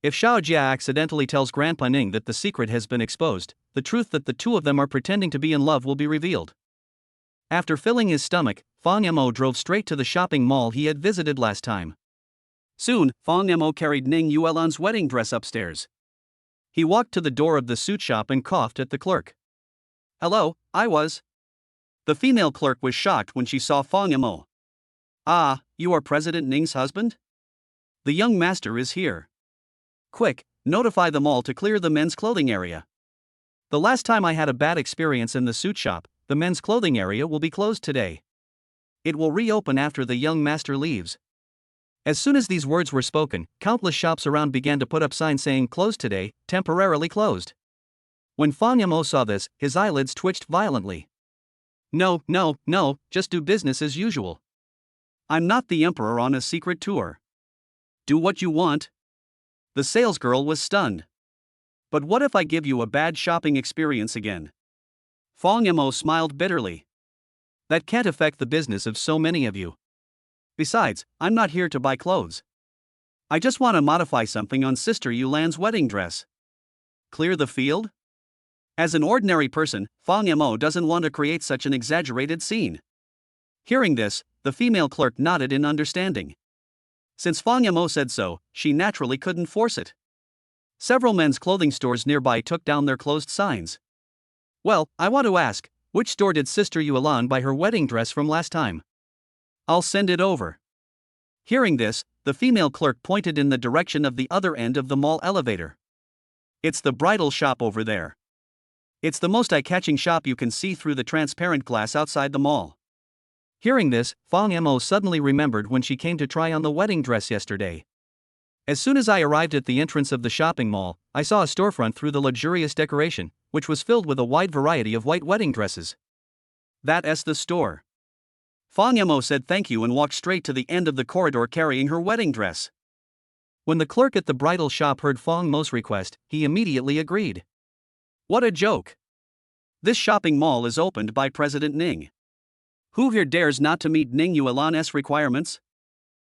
If Xiaojie accidentally tells Grandpa Ning that the secret has been exposed, the truth that the two of them are pretending to be in love will be revealed. After filling his stomach, Fang Yamo drove straight to the shopping mall he had visited last time. Soon, Fang Yamo carried Ning Yuan's wedding dress upstairs. He walked to the door of the suit shop and coughed at the clerk. Hello, I was. The female clerk was shocked when she saw Fang Yamo. Ah, you are President Ning's husband? The young master is here. Quick, notify them all to clear the men's clothing area. The last time I had a bad experience in the suit shop, the men's clothing area will be closed today. It will reopen after the young master leaves. As soon as these words were spoken, countless shops around began to put up signs saying closed today, temporarily closed. When Fang Yamo saw this, his eyelids twitched violently. No, just do business as usual. I'm not the emperor on a secret tour. Do what you want. The salesgirl was stunned. But what if I give you a bad shopping experience again? Fang Yamo smiled bitterly. That can't affect the business of so many of you. Besides, I'm not here to buy clothes. I just want to modify something on Sister Yulan's wedding dress. Clear the field? As an ordinary person, Fang Yamo doesn't want to create such an exaggerated scene. Hearing this, the female clerk nodded in understanding. Since Fang Yamo said so, she naturally couldn't force it. Several men's clothing stores nearby took down their closed signs. Well, I want to ask, which store did Sister Yulan buy her wedding dress from last time? I'll send it over. Hearing this, the female clerk pointed in the direction of the other end of the mall elevator. It's the bridal shop over there. It's the most eye-catching shop you can see through the transparent glass outside the mall. Hearing this, Fang Yamo suddenly remembered when she came to try on the wedding dress yesterday. As soon as I arrived at the entrance of the shopping mall, I saw a storefront through the luxurious decoration, which was filled with a wide variety of white wedding dresses. That's the store. Fang Yamo said thank you and walked straight to the end of the corridor carrying her wedding dress. When the clerk at the bridal shop heard Fang Mo's request, he immediately agreed. What a joke! This shopping mall is opened by President Ning. Who here dares not to meet Ning Yuan's requirements?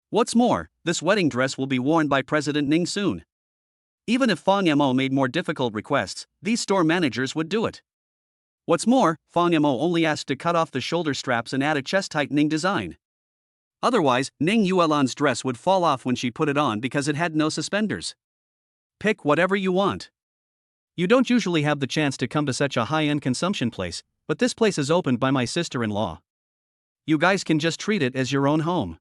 What's more, this wedding dress will be worn by President Ning soon. Even if Fang Yamo made more difficult requests, these store managers would do it. What's more, Fang Yamo only asked to cut off the shoulder straps and add a chest-tight Ning design. Otherwise, Ning Yuan's dress would fall off when she put it on because it had no suspenders. Pick whatever you want. You don't usually have the chance to come to such a high-end consumption place, but this place is opened by my sister-in-law. You guys can just treat it as your own home.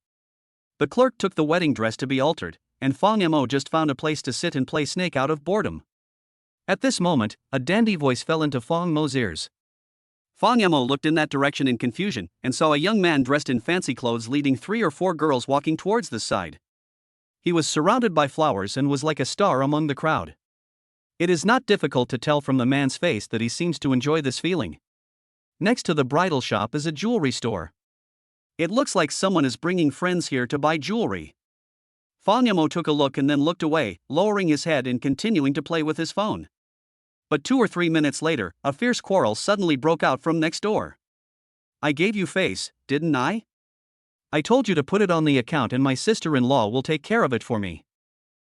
The clerk took the wedding dress to be altered, and Fang Yamo just found a place to sit and play snake out of boredom. At this moment, a dandy voice fell into Fang Mo's ears. Fang Yamo looked in that direction in confusion and saw a young man dressed in fancy clothes leading 3 or 4 girls walking towards this side. He was surrounded by flowers and was like a star among the crowd. It is not difficult to tell from the man's face that he seems to enjoy this feeling. Next to the bridal shop is a jewelry store. It looks like someone is bringing friends here to buy jewelry. Fang Yamo took a look and then looked away, lowering his head and continuing to play with his phone. But 2 or 3 minutes later, a fierce quarrel suddenly broke out from next door. I gave you face, didn't I? I told you to put it on the account and my sister-in-law will take care of it for me.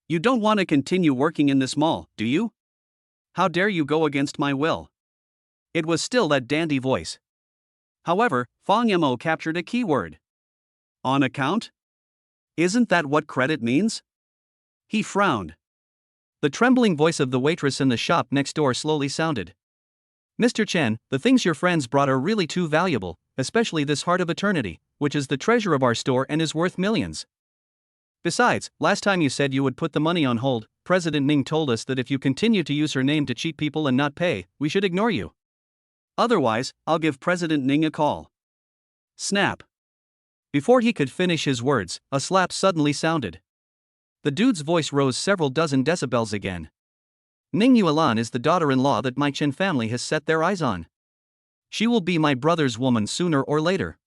You don't want to continue working in this mall, do you? How dare you go against my will? It was still that dandy voice. However, Fang Yamo captured a keyword. On account? Isn't that what credit means? He frowned. The trembling voice of the waitress in the shop next door slowly sounded. Mr. Chen, the things your friends brought are really too valuable, especially this Heart of Eternity, which is the treasure of our store and is worth millions. Besides, last time you said you would put the money on hold, President Ning told us that if you continue to use her name to cheat people and not pay, we should ignore you. Otherwise, I'll give President Ning a call. Snap. Before he could finish his words, a slap suddenly sounded. The dude's voice rose several dozen decibels again. Ning Yuan is the daughter-in-law that my Chen family has set their eyes on. She will be my brother's woman sooner or later.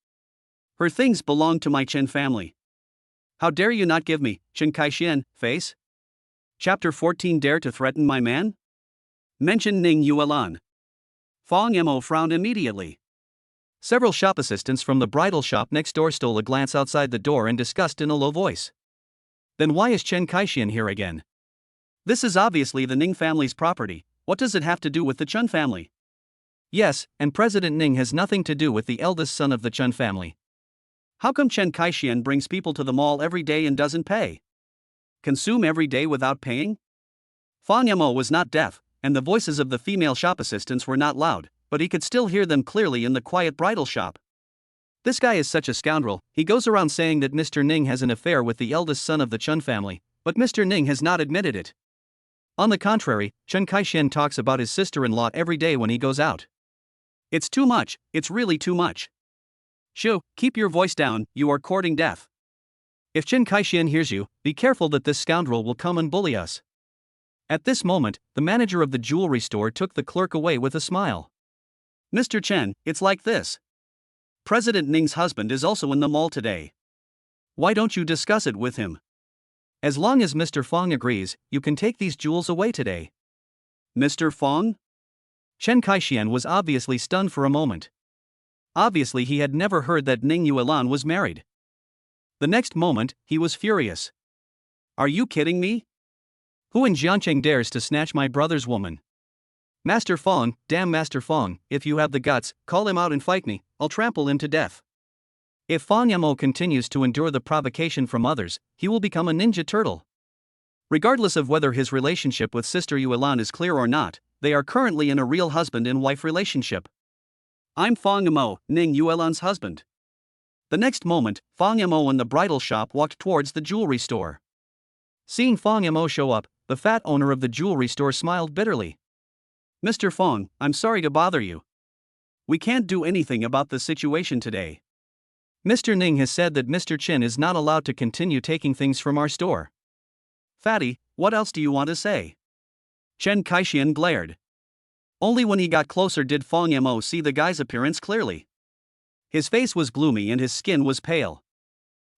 Her things belong to my Chen family. How dare you not give me, Chen Kaixian, face? Chapter 14. Dare to threaten my man? Mention Ning Yuan. Fang Yamo frowned immediately. Several shop assistants from the bridal shop next door stole a glance outside the door and discussed in a low voice. Then why is Chen Kaixian here again? This is obviously the Ning family's property. What does it have to do with the Chen family? Yes, and President Ning has nothing to do with the eldest son of the Chen family. How come Chen Kaixian brings people to the mall every day and doesn't pay? Consume every day without paying? Fang Yamo was not deaf, and the voices of the female shop assistants were not loud, but he could still hear them clearly in the quiet bridal shop. This guy is such a scoundrel. He goes around saying that Mr. Ning has an affair with the eldest son of the Chen family, but Mr. Ning has not admitted it. On the contrary, Chen Kaixin talks about his sister-in-law every day when he goes out. It's too much, it's really too much. Shoo, keep your voice down, you are courting death. If Chen Kaixin hears you, be careful that this scoundrel will come and bully us. At this moment, the manager of the jewelry store took the clerk away with a smile. Mr. Chen, it's like this. President Ning's husband is also in the mall today. Why don't you discuss it with him? As long as Mr. Fong agrees, you can take these jewels away today. Mr. Fong? Chen Kaixin was obviously stunned for a moment. Obviously he had never heard that Ning Yuan was married. The next moment, he was furious. Are you kidding me? Who in Jiancheng dares to snatch my brother's woman? Master Fong, damn Master Fong, if you have the guts, call him out and fight me, I'll trample him to death. If Fong Yamo continues to endure the provocation from others, he will become a ninja turtle. Regardless of whether his relationship with Sister Yuan is clear or not, they are currently in a real husband and wife relationship. I'm Fong Yamo, Ning Yuan's husband. The next moment, Fong Yamo and the bridal shop walked towards the jewelry store. Seeing Fong Yamo show up, the fat owner of the jewelry store smiled bitterly. Mr. Fong, I'm sorry to bother you. We can't do anything about the situation today. Mr. Ning has said that Mr. Chin is not allowed to continue taking things from our store. Fatty, what else do you want to say? Chen Kaixin glared. Only when he got closer did Fong Yamo see the guy's appearance clearly. His face was gloomy and his skin was pale.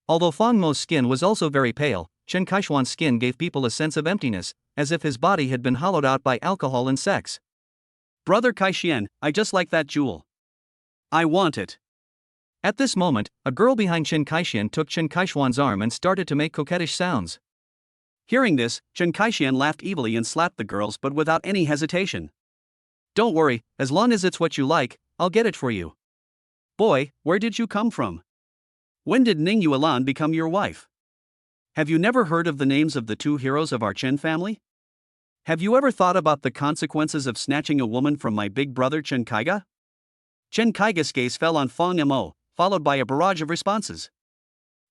Although Fong Mo's skin was also very pale, Chen Kaixuan's skin gave people a sense of emptiness, as if his body had been hollowed out by alcohol and sex. Brother Kaixin, I just like that jewel. I want it. At this moment, a girl behind Chen Kaixin took Chen Kaixuan's arm and started to make coquettish sounds. Hearing this, Chen Kaixin laughed evilly and slapped the girls but without any hesitation. Don't worry, as long as it's what you like, I'll get it for you. Boy, where did you come from? When did Ning Yuan become your wife? Have you never heard of the names of the two heroes of our Chen family? Have you ever thought about the consequences of snatching a woman from my big brother Chen Kaiga? Chen Kaiga's gaze fell on Fong Yamo, followed by a barrage of responses.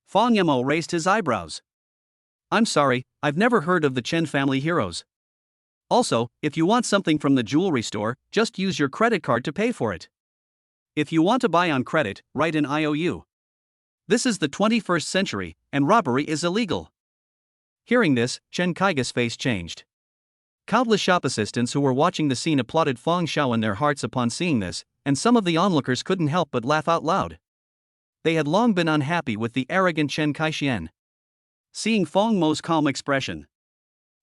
Fong Yamo raised his eyebrows. I'm sorry, I've never heard of the Chen family heroes. Also, if you want something from the jewelry store, just use your credit card to pay for it. If you want to buy on credit, write an IOU. This is the 21st century, and robbery is illegal. Hearing this, Chen Kaiga's face changed. Countless shop assistants who were watching the scene applauded Fong Shao in their hearts upon seeing this, and some of the onlookers couldn't help but laugh out loud. They had long been unhappy with the arrogant Chen Kaixin. Seeing Fong Mo's calm expression.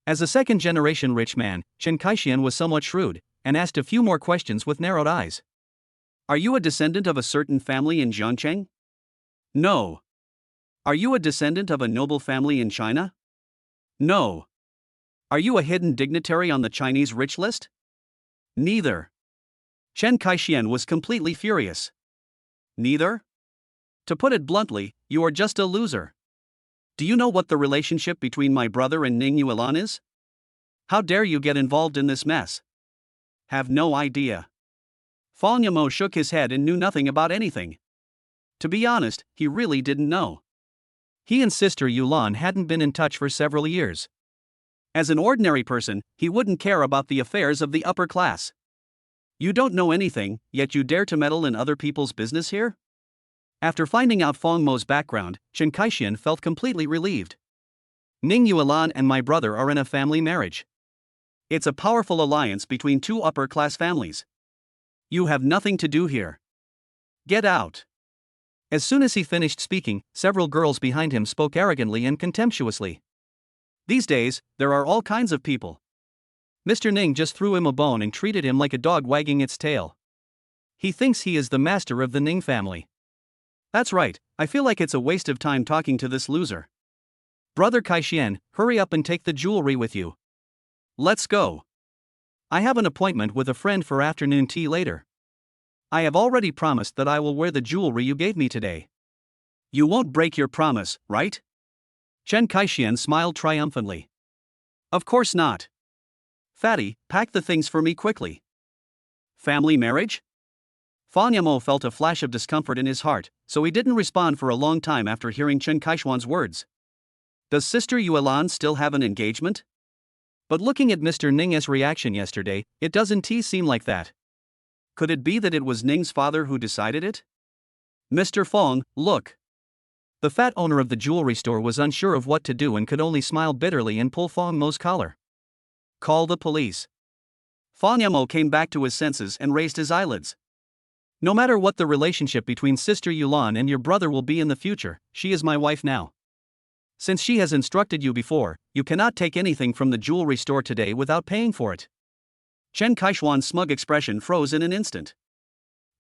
As a second-generation rich man, Chen Kaixin was somewhat shrewd, and asked a few more questions with narrowed eyes. Are you a descendant of a certain family in Jiancheng? No. Are you a descendant of a noble family in China? No. Are you a hidden dignitary on the Chinese rich list? Neither. Chen Kaixin was completely furious. Neither? To put it bluntly, you are just a loser. Do you know what the relationship between my brother and Ning Yuan is? How dare you get involved in this mess? Have no idea. Fong Yamo shook his head and knew nothing about anything. To be honest, he really didn't know. He and Sister Yuan hadn't been in touch for several years. As an ordinary person, he wouldn't care about the affairs of the upper class. You don't know anything, yet you dare to meddle in other people's business here? After finding out Fong Mo's background, Chen Kaixin felt completely relieved. Ning Yuan and my brother are in a family marriage. It's a powerful alliance between two upper-class families. You have nothing to do here. Get out. As soon as he finished speaking, several girls behind him spoke arrogantly and contemptuously. These days, there are all kinds of people. Mr. Ning just threw him a bone and treated him like a dog wagging its tail. He thinks he is the master of the Ning family. That's right, I feel like it's a waste of time talking to this loser. Brother Kaixin, hurry up and take the jewelry with you. Let's go. I have an appointment with a friend for afternoon tea later. I have already promised that I will wear the jewelry you gave me today. You won't break your promise, right? Chen Kaixin smiled triumphantly. Of course not. Fatty, pack the things for me quickly. Family marriage? Fong Yamo felt a flash of discomfort in his heart, so he didn't respond for a long time after hearing Chen Kaixuan's words. Does Sister Yuan still have an engagement? But looking at Mr. Ning's reaction yesterday, it doesn't seem like that. Could it be that it was Ning's father who decided it? Mr. Fong, look. The fat owner of the jewelry store was unsure of what to do and could only smile bitterly and pull Fong Mo's collar. Call the police. Fong Mo came back to his senses and raised his eyelids. No matter what the relationship between Sister Yulan and your brother will be in the future, she is my wife now. Since she has instructed you before, you cannot take anything from the jewelry store today without paying for it. Chen Kaishuan's smug expression froze in an instant.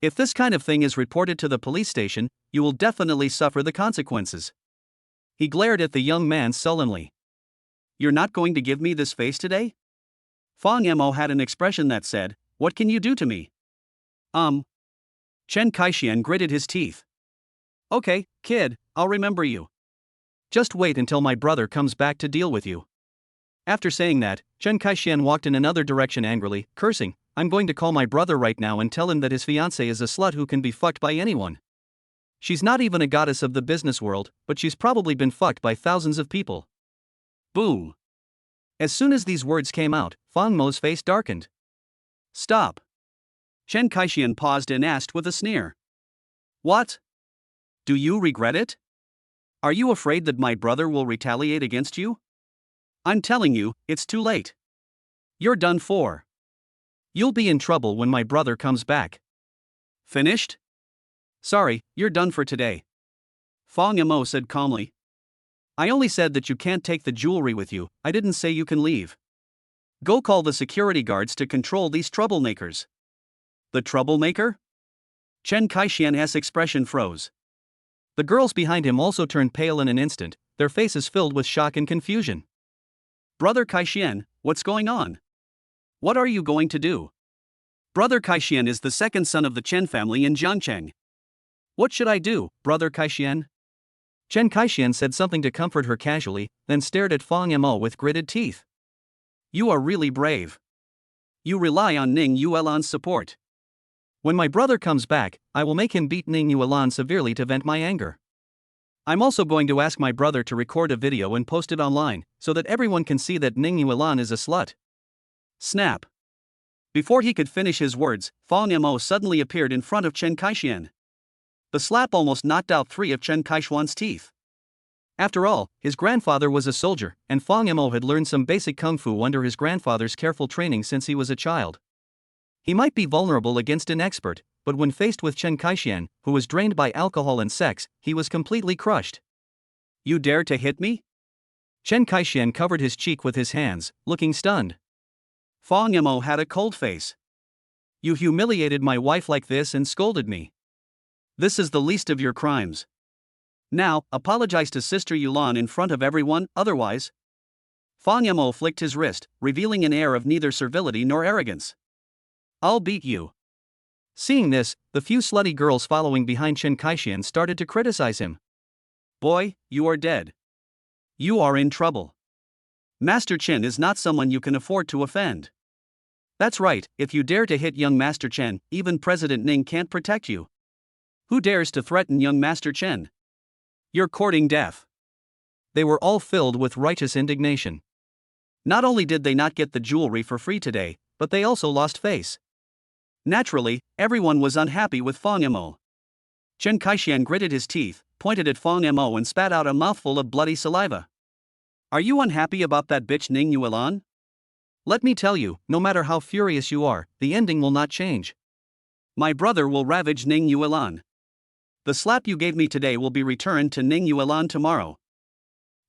If this kind of thing is reported to the police station, you will definitely suffer the consequences. He glared at the young man sullenly. You're not going to give me this face today? Fong Mo had an expression that said, what can you do to me? Chen Kaishian gritted his teeth. Okay, kid, I'll remember you. Just wait until my brother comes back to deal with you. After saying that, Chen Kaishian walked in another direction angrily, cursing, I'm going to call my brother right now and tell him that his fiancée is a slut who can be fucked by anyone. She's not even a goddess of the business world, but she's probably been fucked by thousands of people. Boom. As soon as these words came out, Fong Mo's face darkened. Stop. Chen Kaishian paused and asked with a sneer. What? Do you regret it? Are you afraid that my brother will retaliate against you? I'm telling you, it's too late. You're done for. You'll be in trouble when my brother comes back. Finished? Sorry, you're done for today. Fong Mo said calmly. I only said that you can't take the jewelry with you, I didn't say you can leave. Go call the security guards to control these troublemakers. The troublemaker? Chen Kaishian's expression froze. The girls behind him also turned pale in an instant, their faces filled with shock and confusion. Brother Kaishian, what's going on? What are you going to do? Brother Kaishian is the second son of the Chen family in Jiangcheng. What should I do, Brother Kaishian? Chen Kaishian said something to comfort her casually, then stared at Fong Mo with gritted teeth. You are really brave. You rely on Ning Yuan's support. When my brother comes back, I will make him beat Ning Yuan severely to vent my anger. I'm also going to ask my brother to record a video and post it online, so that everyone can see that Ning Yuan is a slut. Snap. Before he could finish his words, Fong Mo suddenly appeared in front of Chen Kaishian. The slap almost knocked out 3 of Chen Kaishuan's teeth. After all, his grandfather was a soldier, and Fong Mo had learned some basic kung fu under his grandfather's careful training since he was a child. He might be vulnerable against an expert, but when faced with Chen Kaishian, who was drained by alcohol and sex, he was completely crushed. You dare to hit me? Chen Kaishian covered his cheek with his hands, looking stunned. Fong Mo had a cold face. You humiliated my wife like this and scolded me. This is the least of your crimes. Now, apologize to Sister Yulan in front of everyone, otherwise. Fong Mo flicked his wrist, revealing an air of neither servility nor arrogance. I'll beat you. Seeing this, the few slutty girls following behind Chen Kaishian started to criticize him. Boy, you are dead. You are in trouble. Master Chen is not someone you can afford to offend. That's right, if you dare to hit young Master Chen, even President Ning can't protect you. Who dares to threaten young Master Chen? You're courting death. They were all filled with righteous indignation. Not only did they not get the jewelry for free today, but they also lost face. Naturally, everyone was unhappy with Fong Mo. Chen Kaishian gritted his teeth, pointed at Fong Mo and spat out a mouthful of bloody saliva. Are you unhappy about that bitch Ning Yuan? Let me tell you, no matter how furious you are, the ending will not change. My brother will ravage Ning Yuan. The slap you gave me today will be returned to Ning Yuan tomorrow.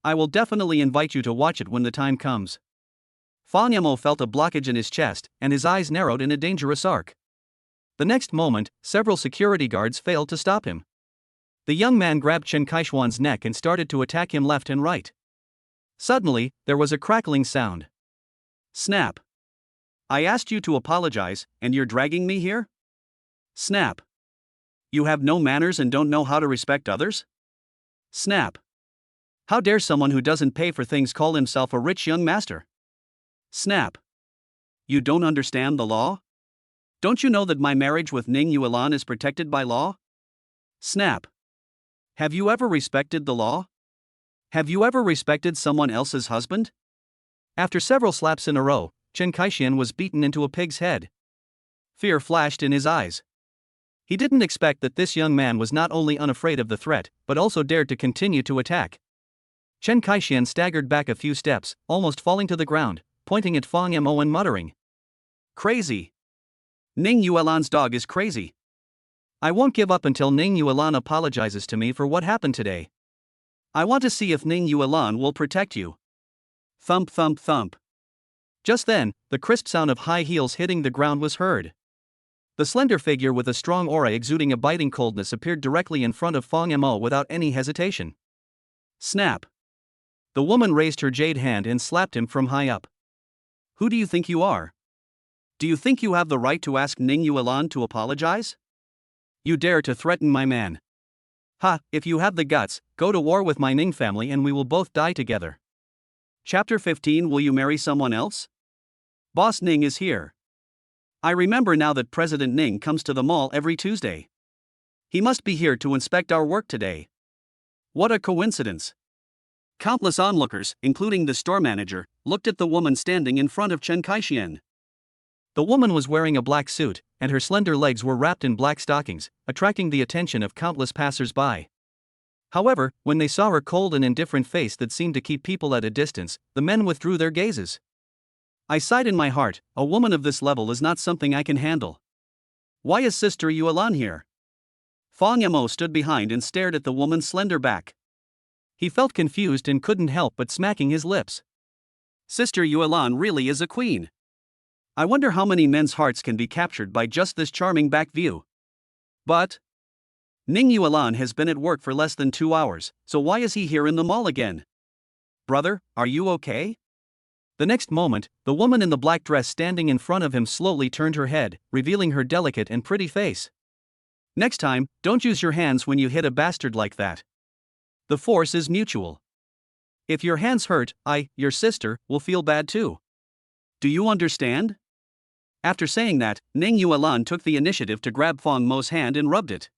I will definitely invite you to watch it when the time comes. Fong Mo felt a blockage in his chest, and his eyes narrowed in a dangerous arc. The next moment, several security guards failed to stop him. The young man grabbed Chen Kaishuan's neck and started to attack him left and right. Suddenly, there was a crackling sound. Snap. I asked you to apologize, and you're dragging me here? Snap. You have no manners and don't know how to respect others? Snap. How dare someone who doesn't pay for things call himself a rich young master? Snap. You don't understand the law? Don't you know that my marriage with Ning Yuan is protected by law? Snap. Have you ever respected the law? Have you ever respected someone else's husband? After several slaps in a row, Chen Kaixian was beaten into a pig's head. Fear flashed in his eyes. He didn't expect that this young man was not only unafraid of the threat, but also dared to continue to attack. Chen Kaixian staggered back a few steps, almost falling to the ground, pointing at Fang Mo and muttering, "Crazy! Ning Yuan's dog is crazy. I won't give up until Ning Yuan apologizes to me for what happened today. I want to see if Ning Yuan will protect you." Thump thump thump. Just then, the crisp sound of high heels hitting the ground was heard. The slender figure with a strong aura exuding a biting coldness appeared directly in front of Fang Mo without any hesitation. Snap! The woman raised her jade hand and slapped him from high up. "Who do you think you are? Do you think you have the right to ask Ning Yuan to apologize? You dare to threaten my man? Ha, if you have the guts, go to war with my Ning family and we will both die together." Chapter 15. Will you marry someone else? Boss Ning is here. I remember now that President Ning comes to the mall every Tuesday. He must be here to inspect our work today. What a coincidence. Countless onlookers, including the store manager, looked at the woman standing in front of Chen Kaixian. The woman was wearing a black suit, and her slender legs were wrapped in black stockings, attracting the attention of countless passers-by. However, when they saw her cold and indifferent face that seemed to keep people at a distance, the men withdrew their gazes. I sighed in my heart, a woman of this level is not something I can handle. Why is Sister Yuan here? Fang Mo stood behind and stared at the woman's slender back. He felt confused and couldn't help but smacking his lips. Sister Yuan really is a queen. I wonder how many men's hearts can be captured by just this charming back view. But Ning Yuan has been at work for less than 2 hours, so why is he here in the mall again? Brother, are you okay? The next moment, the woman in the black dress standing in front of him slowly turned her head, revealing her delicate and pretty face. Next time, don't use your hands when you hit a bastard like that. The force is mutual. If your hands hurt, your sister, will feel bad too. Do you understand? After saying that, Ning Yuan took the initiative to grab Fang Mo's hand and rubbed it.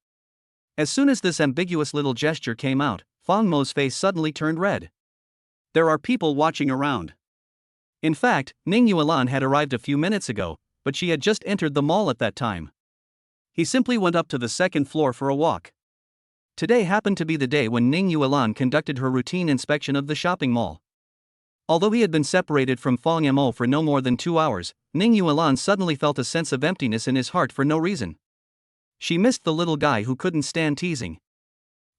As soon as this ambiguous little gesture came out, Fang Mo's face suddenly turned red. There are people watching around. In fact, Ning Yuan had arrived a few minutes ago, but she had just entered the mall at that time. He simply went up to the second floor for a walk. Today happened to be the day when Ning Yuan conducted her routine inspection of the shopping mall. Although he had been separated from Fang Mo for no more than 2 hours, Ning Yuan suddenly felt a sense of emptiness in his heart for no reason. She missed the little guy who couldn't stand teasing.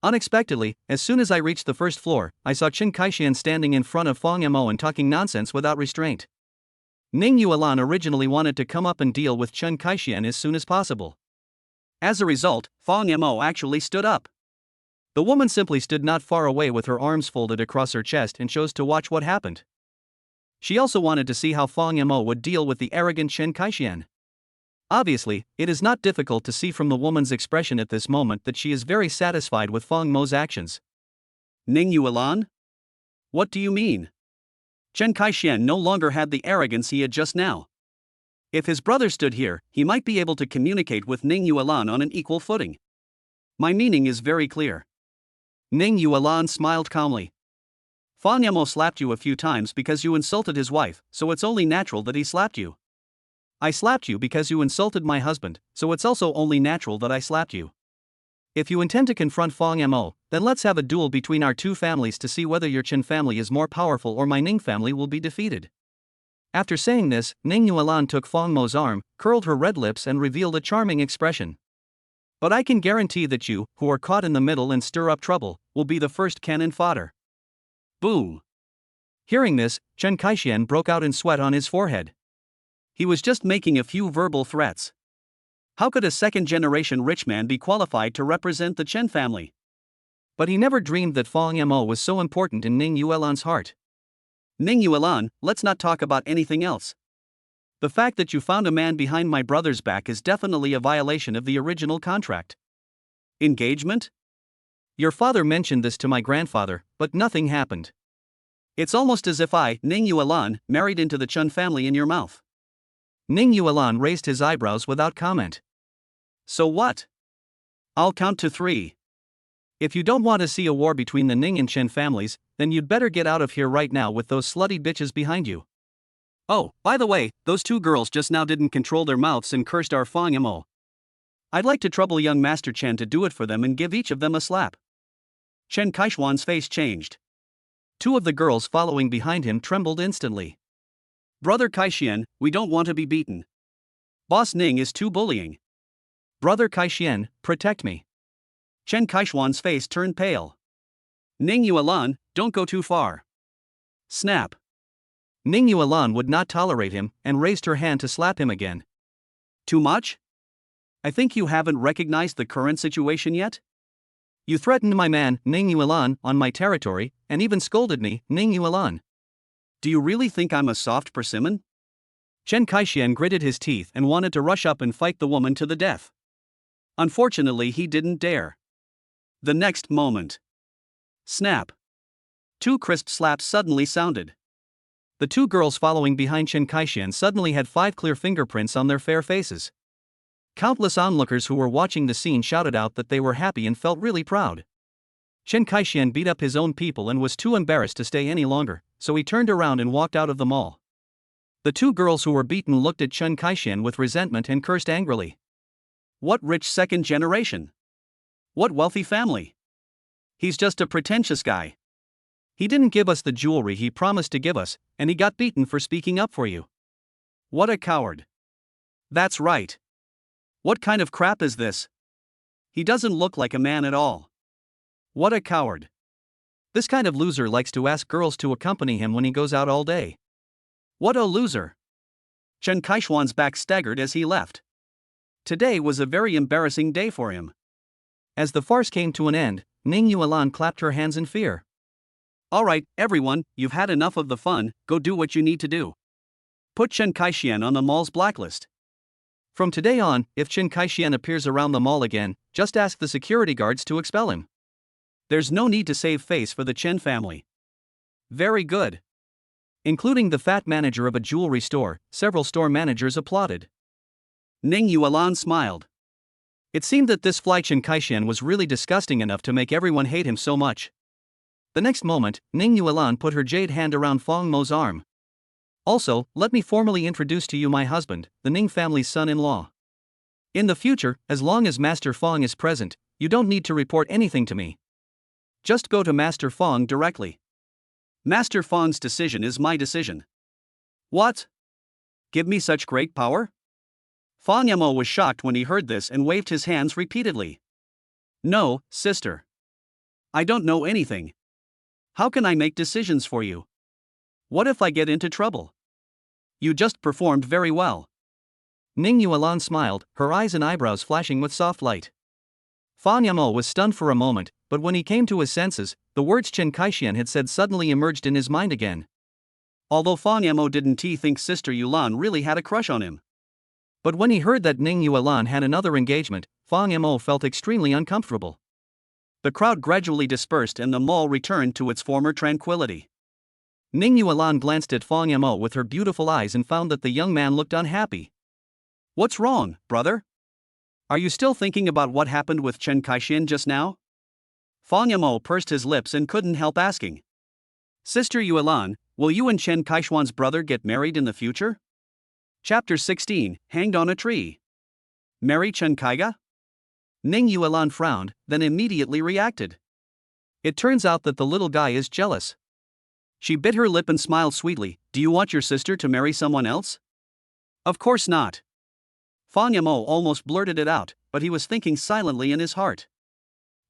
Unexpectedly, as soon as I reached the first floor, I saw Chen Kaixian standing in front of Fang Mo and talking nonsense without restraint. Ning Yuan originally wanted to come up and deal with Chen Kaixian as soon as possible. As a result, Fang Mo actually stood up. The woman simply stood not far away with her arms folded across her chest and chose to watch what happened. She also wanted to see how Fang Mo would deal with the arrogant Chen Kaixian. Obviously, it is not difficult to see from the woman's expression at this moment that she is very satisfied with Fang Mo's actions. Ning Yuan? What do you mean? Chen Kaixian no longer had the arrogance he had just now. If his brother stood here, he might be able to communicate with Ning Yuan on an equal footing. My meaning is very clear. Ning Yuan smiled calmly. Fang Mo slapped you a few times because you insulted his wife, so it's only natural that he slapped you. I slapped you because you insulted my husband, so it's also only natural that I slapped you. If you intend to confront Fang Mo, then let's have a duel between our two families to see whether your Chen family is more powerful or my Ning family will be defeated. After saying this, Ning Yuan took Fang Mo's arm, curled her red lips and revealed a charming expression. But I can guarantee that you, who are caught in the middle and stir up trouble, will be the first cannon fodder. Boom! Hearing this, Chen Kaixian broke out in sweat on his forehead. He was just making a few verbal threats. How could a second-generation rich man be qualified to represent the Chen family? But he never dreamed that Fang Mo was so important in Ning Yuan's heart. Ning Yuan, let's not talk about anything else. The fact that you found a man behind my brother's back is definitely a violation of the original contract. Engagement? Your father mentioned this to my grandfather, but nothing happened. It's almost as if I, Ning Yuan, married into the Chen family in your mouth. Ning Yuan raised his eyebrows without comment. So what? I'll count to 3. If you don't want to see a war between the Ning and Chen families, Then you'd better get out of here right now with those slutty bitches behind you. Oh, by the way, those two girls just now didn't control their mouths and cursed our Fang Yamo. I'd like to trouble young Master Chen to do it for them and give each of them a slap. Chen Kaishuan's face changed. Two of the girls following behind him trembled instantly. Brother Kaishian, we don't want to be beaten. Boss Ning is too bullying. Brother Kaishian, protect me. Chen Kaishuan's face turned pale. Ning Yuan, don't go too far. Snap. Ning Yuan would not tolerate him and raised her hand to slap him again. Too much? I think you haven't recognized the current situation yet? You threatened my man, Ning Yuan, on my territory, and even scolded me, Ning Yuan. Do you really think I'm a soft persimmon? Chen Kaishian gritted his teeth and wanted to rush up and fight the woman to the death. Unfortunately, he didn't dare. The next moment. Snap. Two crisp slaps suddenly sounded. The two girls following behind Chen Kaishian suddenly had 5 clear fingerprints on their fair faces. Countless onlookers who were watching the scene shouted out that they were happy and felt really proud. Chen Kaishian beat up his own people and was too embarrassed to stay any longer, so he turned around and walked out of the mall. The two girls who were beaten looked at Chen Kaishian with resentment and cursed angrily. What rich second generation? What wealthy family? He's just a pretentious guy. He didn't give us the jewelry he promised to give us, and he got beaten for speaking up for you. What a coward. That's right. What kind of crap is this? He doesn't look like a man at all. What a coward. This kind of loser likes to ask girls to accompany him when he goes out all day. What a loser. Chen Kaishuan's back staggered as he left. Today was a very embarrassing day for him. As the farce came to an end, Ning Yuan clapped her hands in fear. Alright, everyone, you've had enough of the fun, go do what you need to do. Put Chen Kaishian on the mall's blacklist. From today on, if Chen Kaishian appears around the mall again, just ask the security guards to expel him. There's no need to save face for the Chen family. Very good. Including the fat manager of a jewelry store, several store managers applauded. Ning Yuan smiled. It seemed that this fly Chen Kaishian was really disgusting enough to make everyone hate him so much. The next moment, Ning Yuan put her jade hand around Fang Mo's arm. Also, let me formally introduce to you my husband, the Ning family's son-in-law. In the future, as long as Master Fang is present, you don't need to report anything to me. Just go to Master Fang directly. Master Fang's decision is my decision. What? Give me such great power? Fang Yamo was shocked when he heard this and waved his hands repeatedly. No, sister. I don't know anything. How can I make decisions for you? What if I get into trouble? You just performed very well. Ning Yuan smiled, her eyes and eyebrows flashing with soft light. Fang Yamo was stunned for a moment, but when he came to his senses, the words Chen Kaishian had said suddenly emerged in his mind again. Although Fang Yamo didn't think Sister Yulan really had a crush on him. But when he heard that Ning Yuan had another engagement, Fang Yamo felt extremely uncomfortable. The crowd gradually dispersed and the mall returned to its former tranquility. Ning Yuan glanced at Fang Yamo with her beautiful eyes and found that the young man looked unhappy. What's wrong, brother? Are you still thinking about what happened with Chen Kaishian just now? Fang Yamo pursed his lips and couldn't help asking. Sister Yulan, will you and Chen Kaishuan's brother get married in the future? Chapter 16, Hanged on a Tree. Marry Chen Kaiga? Ning Yuan frowned, then immediately reacted. It turns out that the little guy is jealous. She bit her lip and smiled sweetly. Do you want your sister to marry someone else? Of course not. Fang Yamo almost blurted it out, but he was thinking silently in his heart.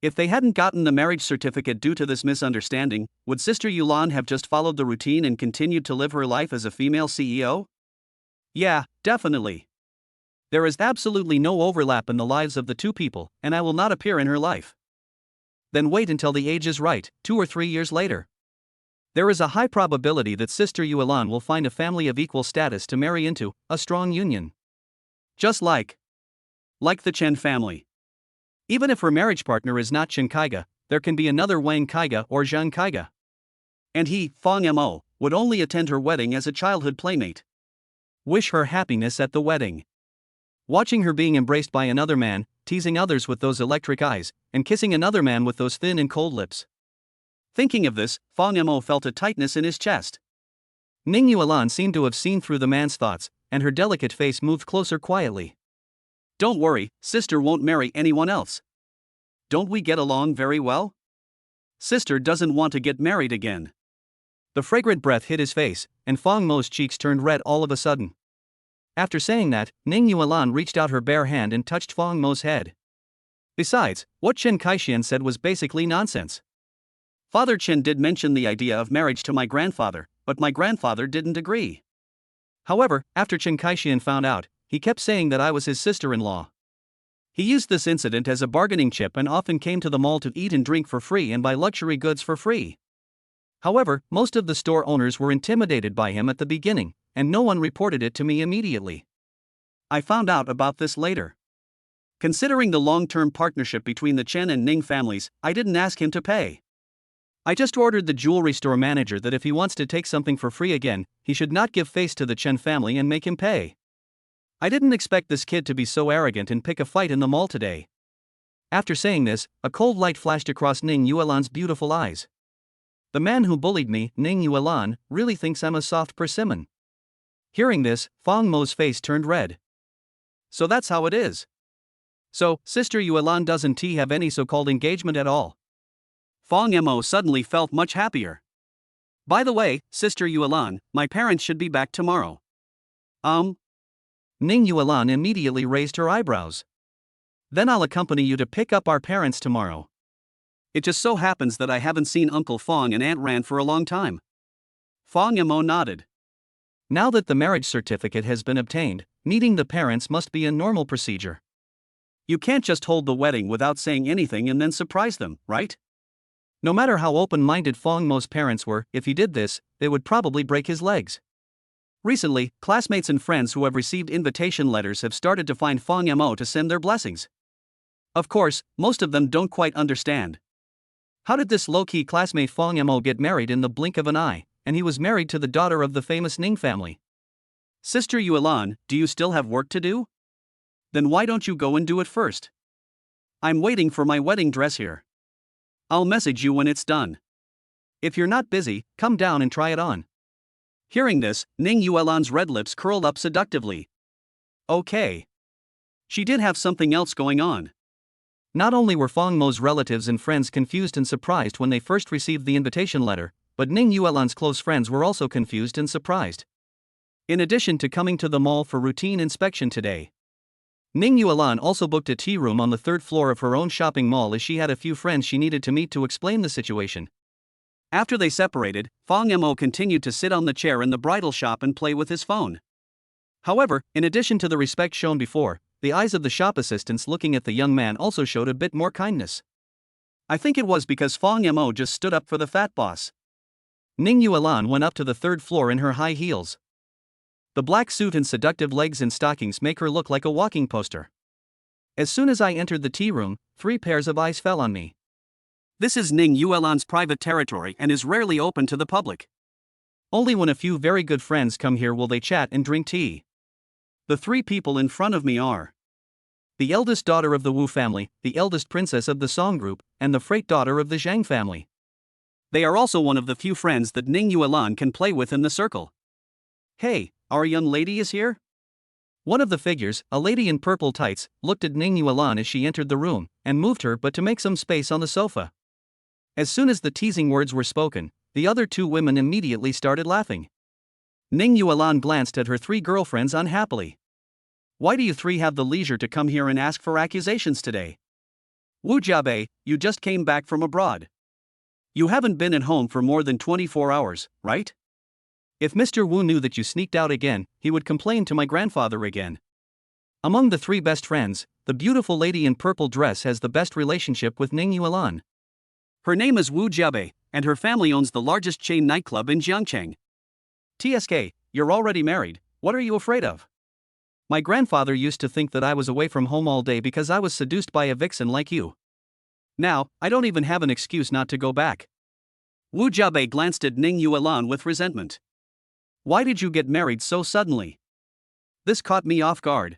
If they hadn't gotten the marriage certificate due to this misunderstanding, would Sister Yulan have just followed the routine and continued to live her life as a female CEO? Yeah, definitely. There is absolutely no overlap in the lives of the two people, and I will not appear in her life. Then wait until the age is right, 2 or 3 years later. There is a high probability that Sister Yulan will find a family of equal status to marry into, a strong union. Just like the Chen family. Even if her marriage partner is not Chen Kaiga, there can be another Wang Kaiga or Zhang Kaiga. And he, Fang Yamo, would only attend her wedding as a childhood playmate. Wish her happiness at the wedding. Watching her being embraced by another man, teasing others with those electric eyes, and kissing another man with those thin and cold lips. Thinking of this, Fong Mo felt a tightness in his chest. Ning Yuan seemed to have seen through the man's thoughts, and her delicate face moved closer quietly. Don't worry, sister won't marry anyone else. Don't we get along very well? Sister doesn't want to get married again. The fragrant breath hit his face, and Fong Mo's cheeks turned red all of a sudden. After saying that, Ning Yuan reached out her bare hand and touched Fong Mo's head. Besides, what Chen Kaixian said was basically nonsense. Father Chen did mention the idea of marriage to my grandfather, but my grandfather didn't agree. However, after Chen Kaixian found out, he kept saying that I was his sister-in-law. He used this incident as a bargaining chip and often came to the mall to eat and drink for free and buy luxury goods for free. However, most of the store owners were intimidated by him at the beginning, and no one reported it to me immediately. I found out about this later. Considering the long-term partnership between the Chen and Ning families, I didn't ask him to pay. I just ordered the jewelry store manager that if he wants to take something for free again, he should not give face to the Chen family and make him pay. I didn't expect this kid to be so arrogant and pick a fight in the mall today. After saying this, a cold light flashed across Ning Yuan's beautiful eyes. The man who bullied me, Ning Yuan, really thinks I'm a soft persimmon. Hearing this, Fong Mo's face turned red. So that's how it is. So, Sister Yuan doesn't have any so-called engagement at all. Fong Mo suddenly felt much happier. By the way, Sister Yuan, my parents should be back tomorrow. Ning Yuan immediately raised her eyebrows. Then I'll accompany you to pick up our parents tomorrow. It just so happens that I haven't seen Uncle Fong and Aunt Ran for a long time. Fong Mo nodded. Now that the marriage certificate has been obtained, meeting the parents must be a normal procedure. You can't just hold the wedding without saying anything and then surprise them, right? No matter how open-minded Fong Mo's parents were, if he did this, they would probably break his legs. Recently, classmates and friends who have received invitation letters have started to find Fong Mo to send their blessings. Of course, most of them don't quite understand. How did this low-key classmate Fong Mo get married in the blink of an eye, and he was married to the daughter of the famous Ning family? Sister Yuan, do you still have work to do? Then why don't you go and do it first? I'm waiting for my wedding dress here. I'll message you when it's done. If you're not busy, come down and try it on. Hearing this, Ning Yuan's red lips curled up seductively. Okay. She did have something else going on. Not only were Fong Mo's relatives and friends confused and surprised when they first received the invitation letter, but Ning Yuan's close friends were also confused and surprised. In addition to coming to the mall for routine inspection today, Ning Yuan also booked a tea room on the third floor of her own shopping mall as she had a few friends she needed to meet to explain the situation. After they separated, Fong Mo continued to sit on the chair in the bridal shop and play with his phone. However, in addition to the respect shown before, the eyes of the shop assistants looking at the young man also showed a bit more kindness. I think it was because Fong Mo just stood up for the fat boss. Ning Yuan went up to the third floor in her high heels. The black suit and seductive legs and stockings make her look like a walking poster. As soon as I entered the tea room, 3 pairs of eyes fell on me. This is Ning Yuan's private territory and is rarely open to the public. Only when a few very good friends come here will they chat and drink tea. The 3 people in front of me are the eldest daughter of the Wu family, the eldest princess of the Song group, and the freight daughter of the Zhang family. They are also one of the few friends that Ning Yuan can play with in the circle. Hey, our young lady is here? One of the figures, a lady in purple tights, looked at Ning Yuan as she entered the room, and moved her but to make some space on the sofa. As soon as the teasing words were spoken, the other 2 women immediately started laughing. Ning Yuan glanced at her 3 girlfriends unhappily. Why do you 3 have the leisure to come here and ask for accusations today? Wu Jiabei, you just came back from abroad. You haven't been at home for more than 24 hours, right? If Mr. Wu knew that you sneaked out again, he would complain to my grandfather again. Among the 3 best friends, the beautiful lady in purple dress has the best relationship with Ning Yuan. Her name is Wu Jiabei, and her family owns the largest chain nightclub in Jiangcheng. TSK, you're already married, what are you afraid of? My grandfather used to think that I was away from home all day because I was seduced by a vixen like you. Now, I don't even have an excuse not to go back. Wu Jiabei glanced at Ning Yuan with resentment. Why did you get married so suddenly? This caught me off guard.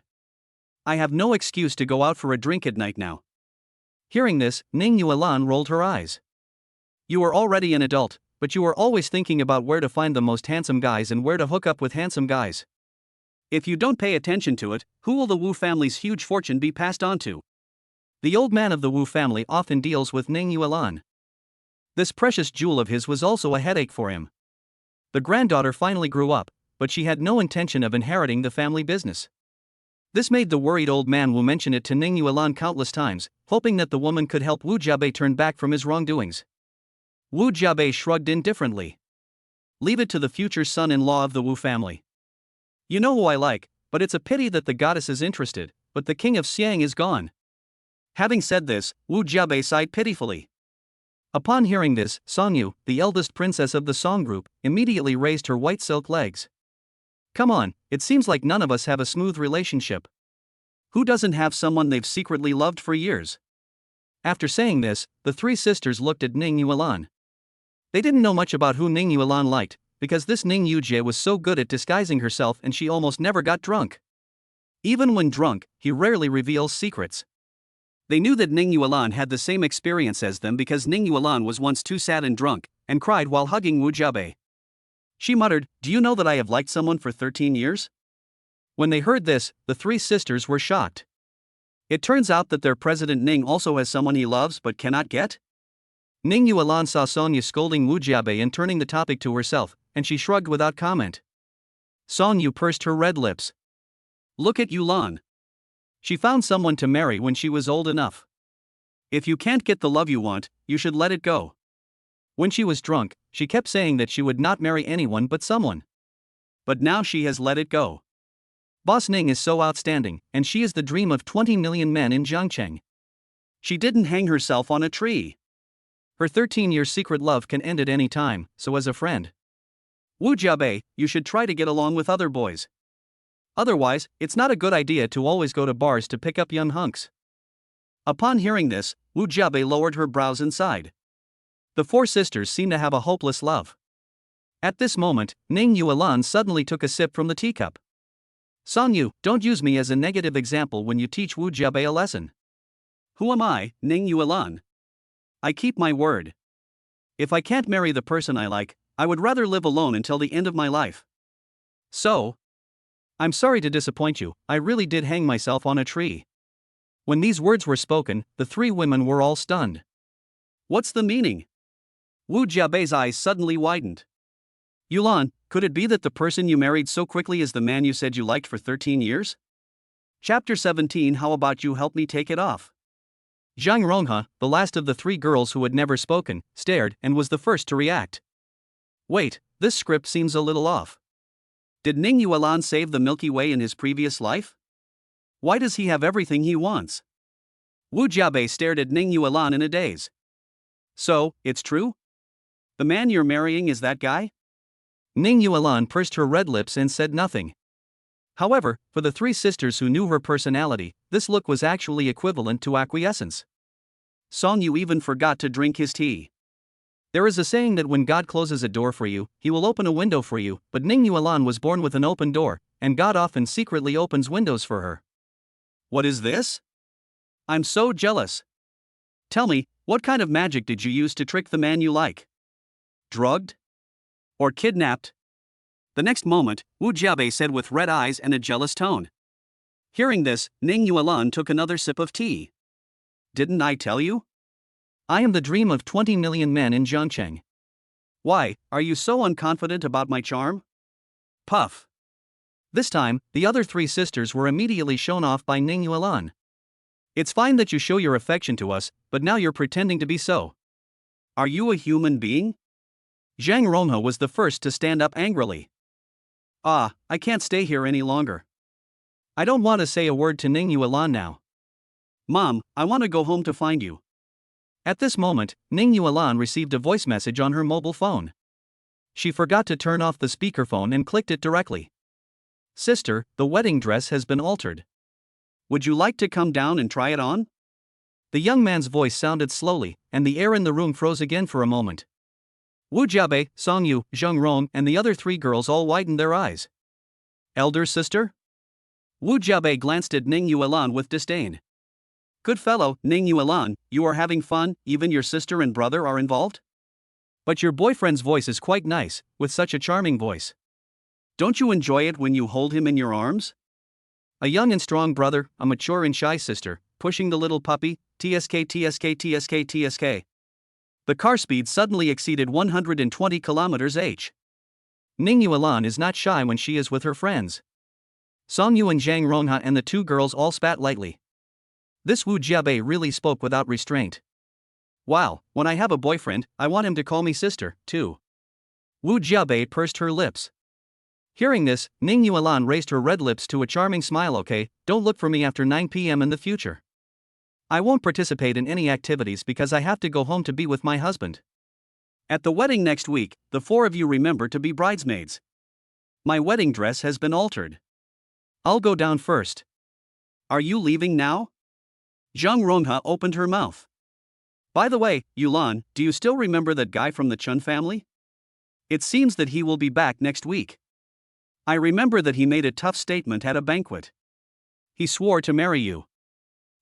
I have no excuse to go out for a drink at night now. Hearing this, Ning Yuan rolled her eyes. You are already an adult, but you are always thinking about where to find the most handsome guys and where to hook up with handsome guys. If you don't pay attention to it, who will the Wu family's huge fortune be passed on to? The old man of the Wu family often deals with Ning Yuan. This precious jewel of his was also a headache for him. The granddaughter finally grew up, but she had no intention of inheriting the family business. This made the worried old man Wu mention it to Ning Yuan countless times, hoping that the woman could help Wu Jiabei turn back from his wrongdoings. Wu Jiabei shrugged indifferently. Leave it to the future son-in-law of the Wu family. You know who I like, but it's a pity that the goddess is interested, but the king of Xiang is gone. Having said this, Wu Jiabei sighed pitifully. Upon hearing this, Songyu, the eldest princess of the Song group, immediately raised her white silk legs. Come on, it seems like none of us have a smooth relationship. Who doesn't have someone they've secretly loved for years? After saying this, the three sisters looked at Ning Yuan. They didn't know much about who Ning Yuan liked, because this Ning Yujie was so good at disguising herself and she almost never got drunk. Even when drunk, he rarely reveals secrets. They knew that Ning Yuan had the same experience as them because Ning Yuan was once too sad and drunk, and cried while hugging Wu Jiabei. She muttered, "Do you know that I have liked someone for 13 years? When they heard this, the three sisters were shocked. It turns out that their president Ning also has someone he loves but cannot get? Ning Yuan saw Sonya scolding Wu Jiabei and turning the topic to herself, and she shrugged without comment. Songyu pursed her red lips. Look at Yulan. She found someone to marry when she was old enough. If you can't get the love you want, you should let it go. When she was drunk, she kept saying that she would not marry anyone but someone. But now she has let it go. Boss Ning is so outstanding, and she is the dream of 20 million men in Jiangcheng. She didn't hang herself on a tree. Her 13-year secret love can end at any time, so as a friend. Wu Jiabei, you should try to get along with other boys. Otherwise, it's not a good idea to always go to bars to pick up young hunks. Upon hearing this, Wu Jiabei lowered her brows and sighed. The four sisters seemed to have a hopeless love. At this moment, Ning Yuan suddenly took a sip from the teacup. Songyu, don't use me as a negative example when you teach Wu Jiabei a lesson. Who am I, Ning Yuan? I keep my word. If I can't marry the person I like, I would rather live alone until the end of my life. So? I'm sorry to disappoint you, I really did hang myself on a tree. When these words were spoken, the three women were all stunned. What's the meaning? Wu Jiabei's eyes suddenly widened. Yulan, could it be that the person you married so quickly is the man you said you liked for 13 years? Chapter 17. How about you help me take it off? Zhang Ronghe, the last of the three girls who had never spoken, stared and was the first to react. Wait, this script seems a little off. Did Ning Yuan save the Milky Way in his previous life? Why does he have everything he wants? Wu Jiabei stared at Ning Yuan in a daze. So, it's true? The man you're marrying is that guy? Ning Yuan pursed her red lips and said nothing. However, for the three sisters who knew her personality, this look was actually equivalent to acquiescence. Songyu even forgot to drink his tea. There is a saying that when God closes a door for you, he will open a window for you, but Ning Yuan was born with an open door, and God often secretly opens windows for her. What is this? I'm so jealous. Tell me, what kind of magic did you use to trick the man you like? Drugged? Or kidnapped? The next moment, Wu Jiabei said with red eyes and a jealous tone. Hearing this, Ning Yuan took another sip of tea. Didn't I tell you? I am the dream of 20 million men in Jiangcheng. Why, are you so unconfident about my charm? Puff. This time, the other three sisters were immediately shown off by Ning Yuan. It's fine that you show your affection to us, but now you're pretending to be so. Are you a human being? Zhang Ronghe was the first to stand up angrily. I can't stay here any longer. I don't want to say a word to Ning Yuan now. Mom, I want to go home to find you. At this moment, Ning Yuan received a voice message on her mobile phone. She forgot to turn off the speakerphone and clicked it directly. Sister, the wedding dress has been altered. Would you like to come down and try it on? The young man's voice sounded slowly, and the air in the room froze again for a moment. Wu Jiabei, Songyu, Zhang Rong, and the other three girls all widened their eyes. Elder sister? Wu Jiabei glanced at Ning Yuan with disdain. Good fellow, Ning Yuan, you are having fun, even your sister and brother are involved? But your boyfriend's voice is quite nice, with such a charming voice. Don't you enjoy it when you hold him in your arms? A young and strong brother, a mature and shy sister, pushing the little puppy, TSK TSK TSK TSK. The car speed suddenly exceeded 120 km/h. Ning Yuan is not shy when she is with her friends. Song Yu and Zhang Rongha and the two girls all spat lightly. This Wu Jiabei really spoke without restraint. Wow, when I have a boyfriend, I want him to call me sister, too. Wu Jiabei pursed her lips. Hearing this, Ning Yuan raised her red lips to a charming smile. Okay, don't look for me after 9 p.m. in the future. I won't participate in any activities because I have to go home to be with my husband. At the wedding next week, the four of you remember to be bridesmaids. My wedding dress has been altered. I'll go down first. Are you leaving now? Zhang Rongha opened her mouth. By the way, Yulan, do you still remember that guy from the Chun family? It seems that he will be back next week. I remember that he made a tough statement at a banquet. He swore to marry you.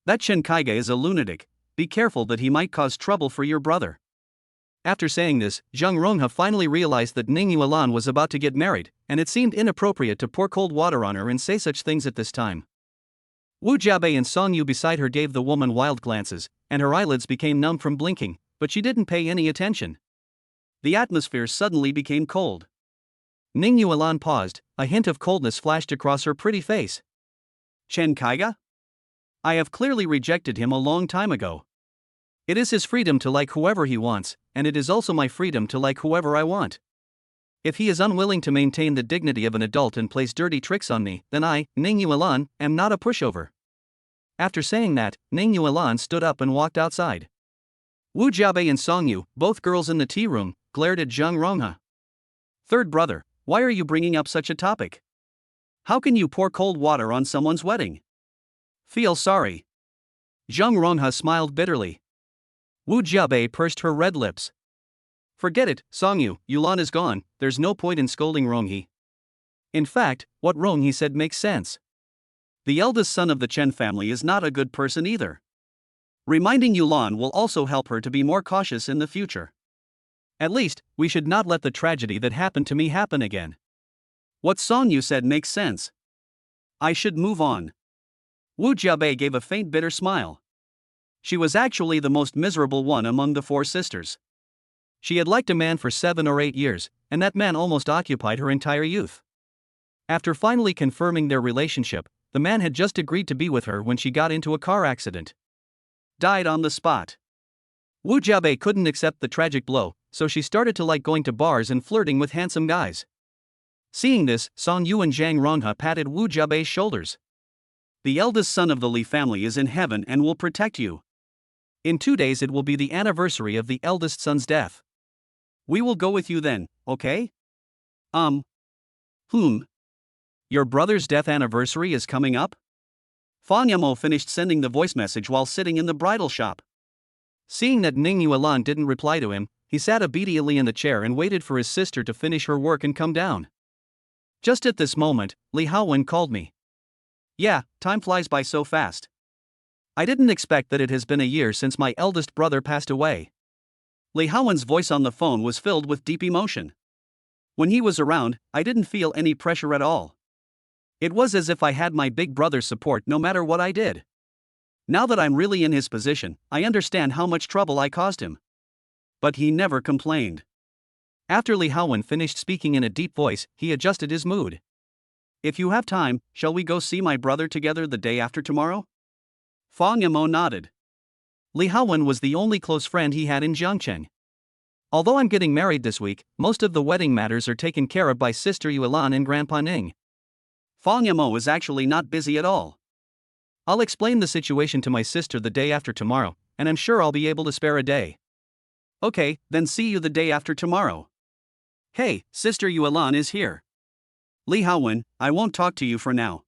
That Chen Kaiga is a lunatic, be careful that he might cause trouble for your brother. After saying this, Zhang Rongha finally realized that Ning Yuan was about to get married, and it seemed inappropriate to pour cold water on her and say such things at this time. Wu Jiabei and Song Yu beside her gave the woman wild glances, and her eyelids became numb from blinking, but she didn't pay any attention. The atmosphere suddenly became cold. Ning Yuan paused, a hint of coldness flashed across her pretty face. Chen Kaiga? I have clearly rejected him a long time ago. It is his freedom to like whoever he wants, and it is also my freedom to like whoever I want. If he is unwilling to maintain the dignity of an adult and plays dirty tricks on me, then I, Ning Yuan, am not a pushover. After saying that, Ning Yuan stood up and walked outside. Wu Jiabei and Song Yu, both girls in the tea room, glared at Zhang Rongha. Third brother, why are you bringing up such a topic? How can you pour cold water on someone's wedding? Feel sorry. Zhang Rongha smiled bitterly. Wu Jiabei pursed her red lips. Forget it, Song Yu, Yulan is gone, there's no point in scolding Ronghe. In fact, what Ronghe said makes sense. The eldest son of the Chen family is not a good person either. Reminding Yulan will also help her to be more cautious in the future. At least, we should not let the tragedy that happened to me happen again. What Song Yu said makes sense. I should move on. Wu Jiabei gave a faint bitter smile. She was actually the most miserable one among the four sisters. She had liked a man for 7 or 8 years, and that man almost occupied her entire youth. After finally confirming their relationship, the man had just agreed to be with her when she got into a car accident. Died on the spot. Wu Jiabei couldn't accept the tragic blow, so she started to like going to bars and flirting with handsome guys. Seeing this, Song Yu and Zhang Rongha patted Wu Jiabei's shoulders. The eldest son of the Li family is in heaven and will protect you. In 2 days it will be the anniversary of the eldest son's death. We will go with you then, okay? Your brother's death anniversary is coming up? Fang Yamo finished sending the voice message while sitting in the bridal shop. Seeing that Ning Yuan didn't reply to him, he sat obediently in the chair and waited for his sister to finish her work and come down. Just at this moment, Li Haowen called me. Yeah, time flies by so fast. I didn't expect that it has been a year since my eldest brother passed away. Li Haowen's voice on the phone was filled with deep emotion. When he was around, I didn't feel any pressure at all. It was as if I had my big brother's support no matter what I did. Now that I'm really in his position, I understand how much trouble I caused him. But he never complained. After Li Haowen finished speaking in a deep voice, he adjusted his mood. If you have time, shall we go see my brother together the day after tomorrow? Fang Yamo nodded. Li Haowen was the only close friend he had in Jiangcheng. Although I'm getting married this week, most of the wedding matters are taken care of by Sister Yulan and Grandpa Ning. Fang Yamo is actually not busy at all. I'll explain the situation to my sister the day after tomorrow, and I'm sure I'll be able to spare a day. Okay, then see you the day after tomorrow. Hey, Sister Yulan is here. Li Haowen, I won't talk to you for now.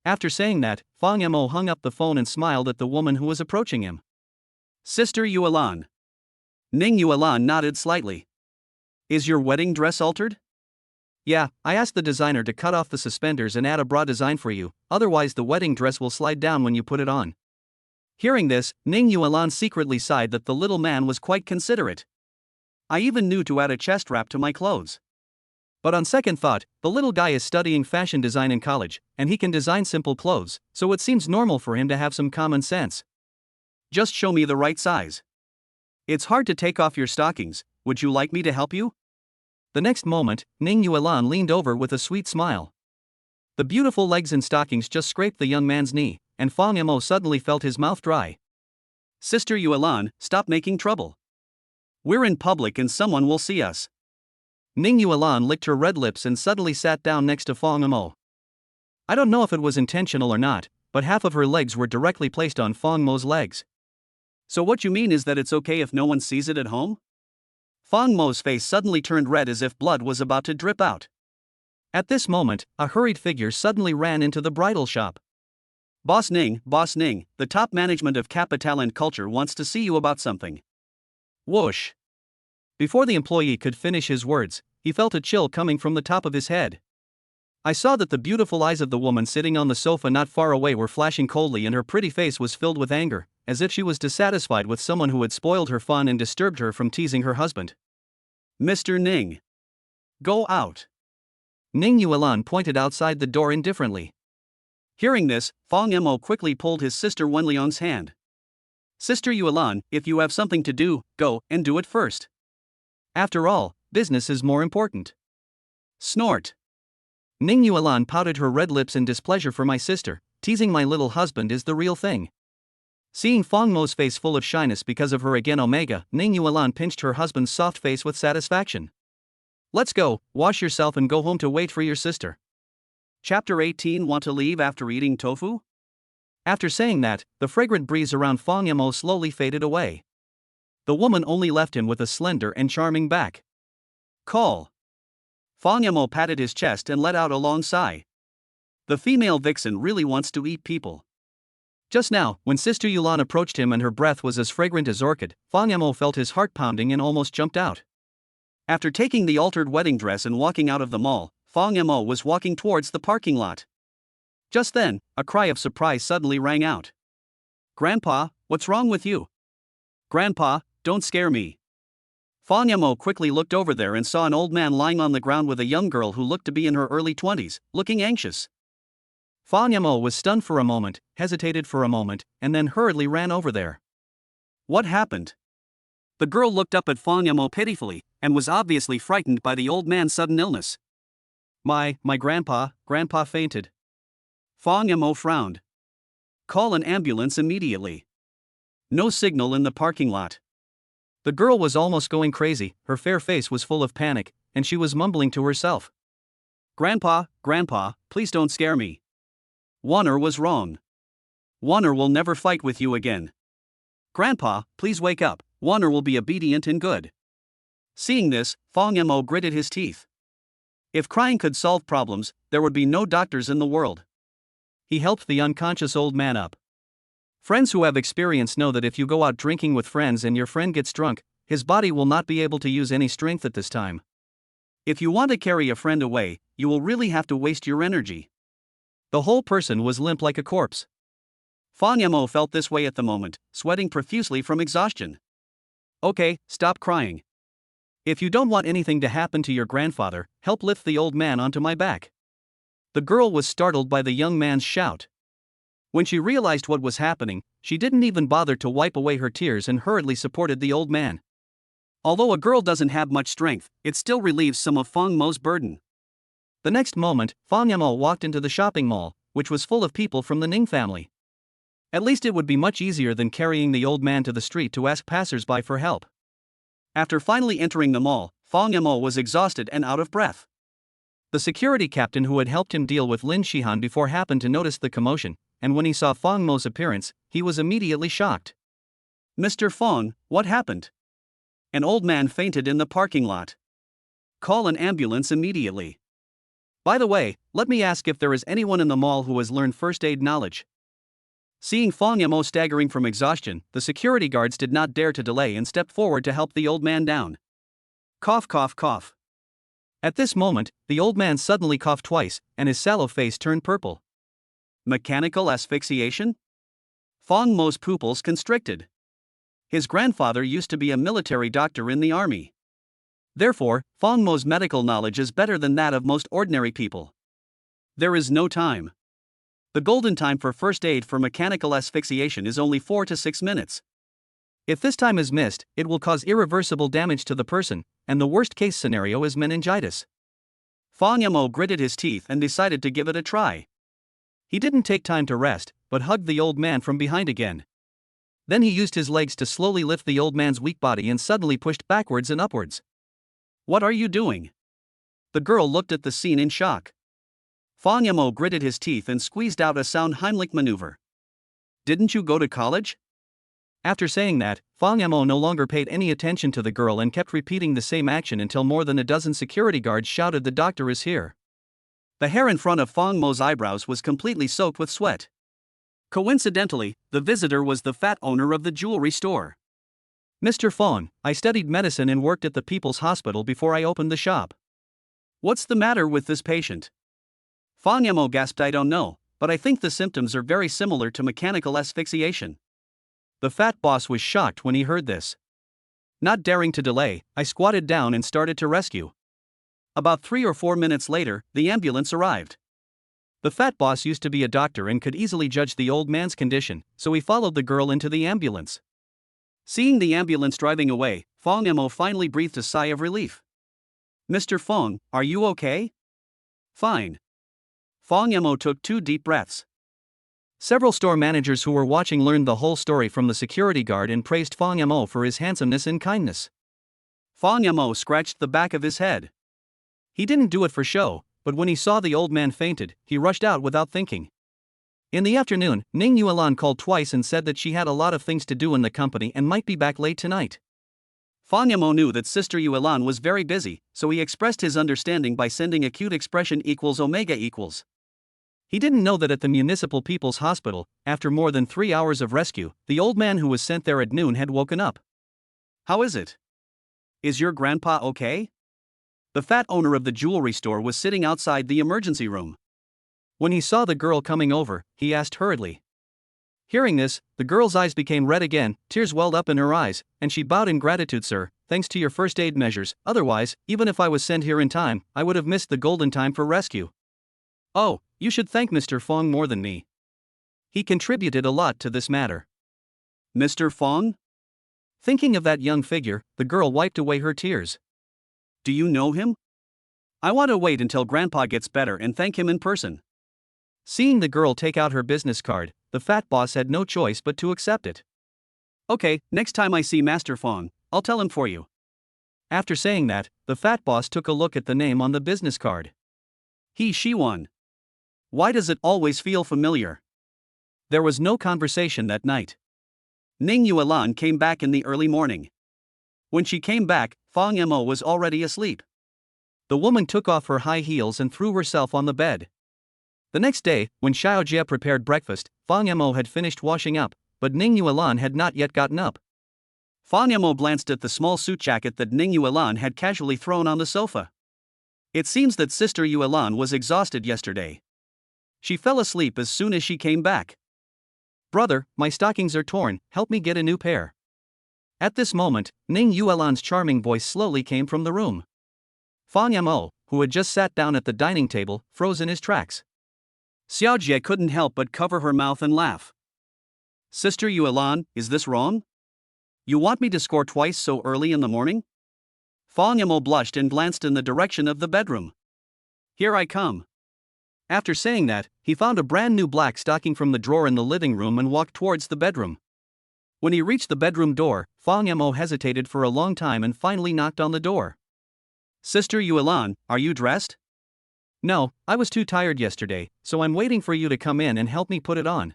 After saying that, Fang Yamo hung up the phone and smiled at the woman who was approaching him. Sister Yulan. Ning Yuan nodded slightly. Is your wedding dress altered? Yeah, I asked the designer to cut off the suspenders and add a bra design for you, otherwise the wedding dress will slide down when you put it on. Hearing this, Ning Yuan secretly sighed that the little man was quite considerate. I even knew to add a chest wrap to my clothes. But on second thought, the little guy is studying fashion design in college, and he can design simple clothes, so it seems normal for him to have some common sense. Just show me the right size. It's hard to take off your stockings, would you like me to help you? The next moment, Ning Yuan leaned over with a sweet smile. The beautiful legs and stockings just scraped the young man's knee, and Fang Yamo suddenly felt his mouth dry. Sister Yuan, stop making trouble. We're in public and someone will see us. Ning Yuan licked her red lips and suddenly sat down next to Fang Yamo. I don't know if it was intentional or not, but half of her legs were directly placed on Fang Mo's legs. So what you mean is that it's okay if no one sees it at home? Fang Mo's face suddenly turned red as if blood was about to drip out. At this moment, a hurried figure suddenly ran into the bridal shop. Boss Ning, the top management of Capital and Culture wants to see you about something. Whoosh. Before the employee could finish his words, he felt a chill coming from the top of his head. I saw that the beautiful eyes of the woman sitting on the sofa not far away were flashing coldly and her pretty face was filled with anger, as if she was dissatisfied with someone who had spoiled her fun and disturbed her from teasing her husband. Mr. Ning. Go out. Ning Yuan pointed outside the door indifferently. Hearing this, Fang Yamo quickly pulled his sister Wenliang's hand. Sister Yuan, if you have something to do, go and do it first. After all, business is more important. Snort. Ning Yuan pouted her red lips in displeasure for my sister, teasing my little husband is the real thing. Seeing Fang Mo's face full of shyness because of her again Omega, Ning Yuan pinched her husband's soft face with satisfaction. Let's go, wash yourself and go home to wait for your sister. Chapter 18. Want to leave after eating tofu? After saying that, the fragrant breeze around Fang Yamo slowly faded away. The woman only left him with a slender and charming back. Call. Fang Yamo patted his chest and let out a long sigh. The female vixen really wants to eat people. Just now, when Sister Yuan approached him and her breath was as fragrant as orchid, Fang Yamo felt his heart pounding and almost jumped out. After taking the altered wedding dress and walking out of the mall, Fang Yamo was walking towards the parking lot. Just then, a cry of surprise suddenly rang out. Grandpa, what's wrong with you? Grandpa, don't scare me. Fang Yamo quickly looked over there and saw an old man lying on the ground with a young girl who looked to be in her early 20s, looking anxious. Fang Yamo was stunned for a moment, hesitated for a moment, and then hurriedly ran over there. What happened? The girl looked up at Fang Yamo pitifully, and was obviously frightened by the old man's sudden illness. My grandpa fainted. Fang Yamo frowned. Call an ambulance immediately. No signal in the parking lot. The girl was almost going crazy, her fair face was full of panic, and she was mumbling to herself. Grandpa, please don't scare me. Warner was wrong. Warner will never fight with you again. Grandpa, please wake up, Warner will be obedient and good. Seeing this, Fang Yamo gritted his teeth. If crying could solve problems, there would be no doctors in the world. He helped the unconscious old man up. Friends who have experience know that if you go out drinking with friends and your friend gets drunk, his body will not be able to use any strength at this time. If you want to carry a friend away, you will really have to waste your energy. The whole person was limp like a corpse. Fang Yamo felt this way at the moment, sweating profusely from exhaustion. Okay, stop crying. If you don't want anything to happen to your grandfather, help lift the old man onto my back. The girl was startled by the young man's shout. When she realized what was happening, she didn't even bother to wipe away her tears and hurriedly supported the old man. Although a girl doesn't have much strength, it still relieves some of Fang Mo's burden. The next moment, Fang Yamo walked into the shopping mall, which was full of people from the Ning family. At least it would be much easier than carrying the old man to the street to ask passers-by for help. After finally entering the mall, Fang Yamo was exhausted and out of breath. The security captain who had helped him deal with Lin Shihan before happened to notice the commotion, and when he saw Fang Mo's appearance, he was immediately shocked. Mr. Fang, what happened? An old man fainted in the parking lot. Call an ambulance immediately. By the way, let me ask if there is anyone in the mall who has learned first aid knowledge. Seeing Fang Yamo staggering from exhaustion, the security guards did not dare to delay and stepped forward to help the old man down. Cough, cough, cough. At this moment, the old man suddenly coughed twice, and his sallow face turned purple. Mechanical asphyxiation? Fang Mo's pupils constricted. His grandfather used to be a military doctor in the army. Therefore, Fang Mo's medical knowledge is better than that of most ordinary people. There is no time. The golden time for first aid for mechanical asphyxiation is only 4 to 6 minutes. If this time is missed, it will cause irreversible damage to the person, and the worst case scenario is meningitis. Fang Mo gritted his teeth and decided to give it a try. He didn't take time to rest, but hugged the old man from behind again. Then he used his legs to slowly lift the old man's weak body and suddenly pushed backwards and upwards. "What are you doing?" The girl looked at the scene in shock. Fang Mo gritted his teeth and squeezed out a sound Heimlich maneuver. "Didn't you go to college?" After saying that, Fang Mo no longer paid any attention to the girl and kept repeating the same action until more than a dozen security guards shouted, "The doctor is here." The hair in front of Fang Mo's eyebrows was completely soaked with sweat. Coincidentally, the visitor was the fat owner of the jewelry store. "Mr. Fang, I studied medicine and worked at the People's Hospital before I opened the shop." "What's the matter with this patient?" Fang Mo gasped, "I don't know, but I think the symptoms are very similar to mechanical asphyxiation." The fat boss was shocked when he heard this. Not daring to delay, I squatted down and started to rescue. About 3 or 4 minutes later, the ambulance arrived. The fat boss used to be a doctor and could easily judge the old man's condition, so he followed the girl into the ambulance. Seeing the ambulance driving away, Fang Mo finally breathed a sigh of relief. "Mr. Fang, are you okay?" "Fine." Fang Mo took 2 deep breaths. Several store managers who were watching learned the whole story from the security guard and praised Fang Mo for his handsomeness and kindness. Fang Mo scratched the back of his head. He didn't do it for show, but when he saw the old man fainted, he rushed out without thinking. In the afternoon, Ning Yuan called twice and said that she had a lot of things to do in the company and might be back late tonight. Fang Mo knew that Sister Yuan was very busy, so he expressed his understanding by sending a cute expression =omega equals. He didn't know that at the Municipal People's Hospital, after more than 3 hours of rescue, the old man who was sent there at noon had woken up. "How is it? Is your grandpa okay?" The fat owner of the jewelry store was sitting outside the emergency room. When he saw the girl coming over, he asked hurriedly. Hearing this, the girl's eyes became red again, tears welled up in her eyes, and she bowed in gratitude. "Sir, thanks to your first aid measures, otherwise, even if I was sent here in time, I would have missed the golden time for rescue." "Oh, you should thank Mr. Fang more than me. He contributed a lot to this matter." "Mr. Fang?" Thinking of that young figure, the girl wiped away her tears. "Do you know him? I want to wait until Grandpa gets better and thank him in person." Seeing the girl take out her business card, the fat boss had no choice but to accept it. "Okay, next time I see Master Fang, I'll tell him for you." After saying that, the fat boss took a look at the name on the business card. She won. Why does it always feel familiar? There was no conversation that night. Ning Yuan came back in the early morning. When she came back, Fang Mo was already asleep. The woman took off her high heels and threw herself on the bed. The next day, when Xiaojie prepared breakfast, Fang Mo had finished washing up, but Ning Yuan had not yet gotten up. Fang Mo glanced at the small suit jacket that Ning Yuan had casually thrown on the sofa. It seems that Sister Yuan was exhausted yesterday. She fell asleep as soon as she came back. "Brother, my stockings are torn, help me get a new pair." At this moment, Ning Yuan's charming voice slowly came from the room. Fang Mo, who had just sat down at the dining table, froze in his tracks. Xiaojie couldn't help but cover her mouth and laugh. "Sister Yuan, is this wrong? You want me to score twice so early in the morning?" Fang Mo blushed and glanced in the direction of the bedroom. "Here I come." After saying that, he found a brand new black stocking from the drawer in the living room and walked towards the bedroom. When he reached the bedroom door, Fang Mo hesitated for a long time and finally knocked on the door. "Sister Yuan, are you dressed?" "No, I was too tired yesterday, so I'm waiting for you to come in and help me put it on."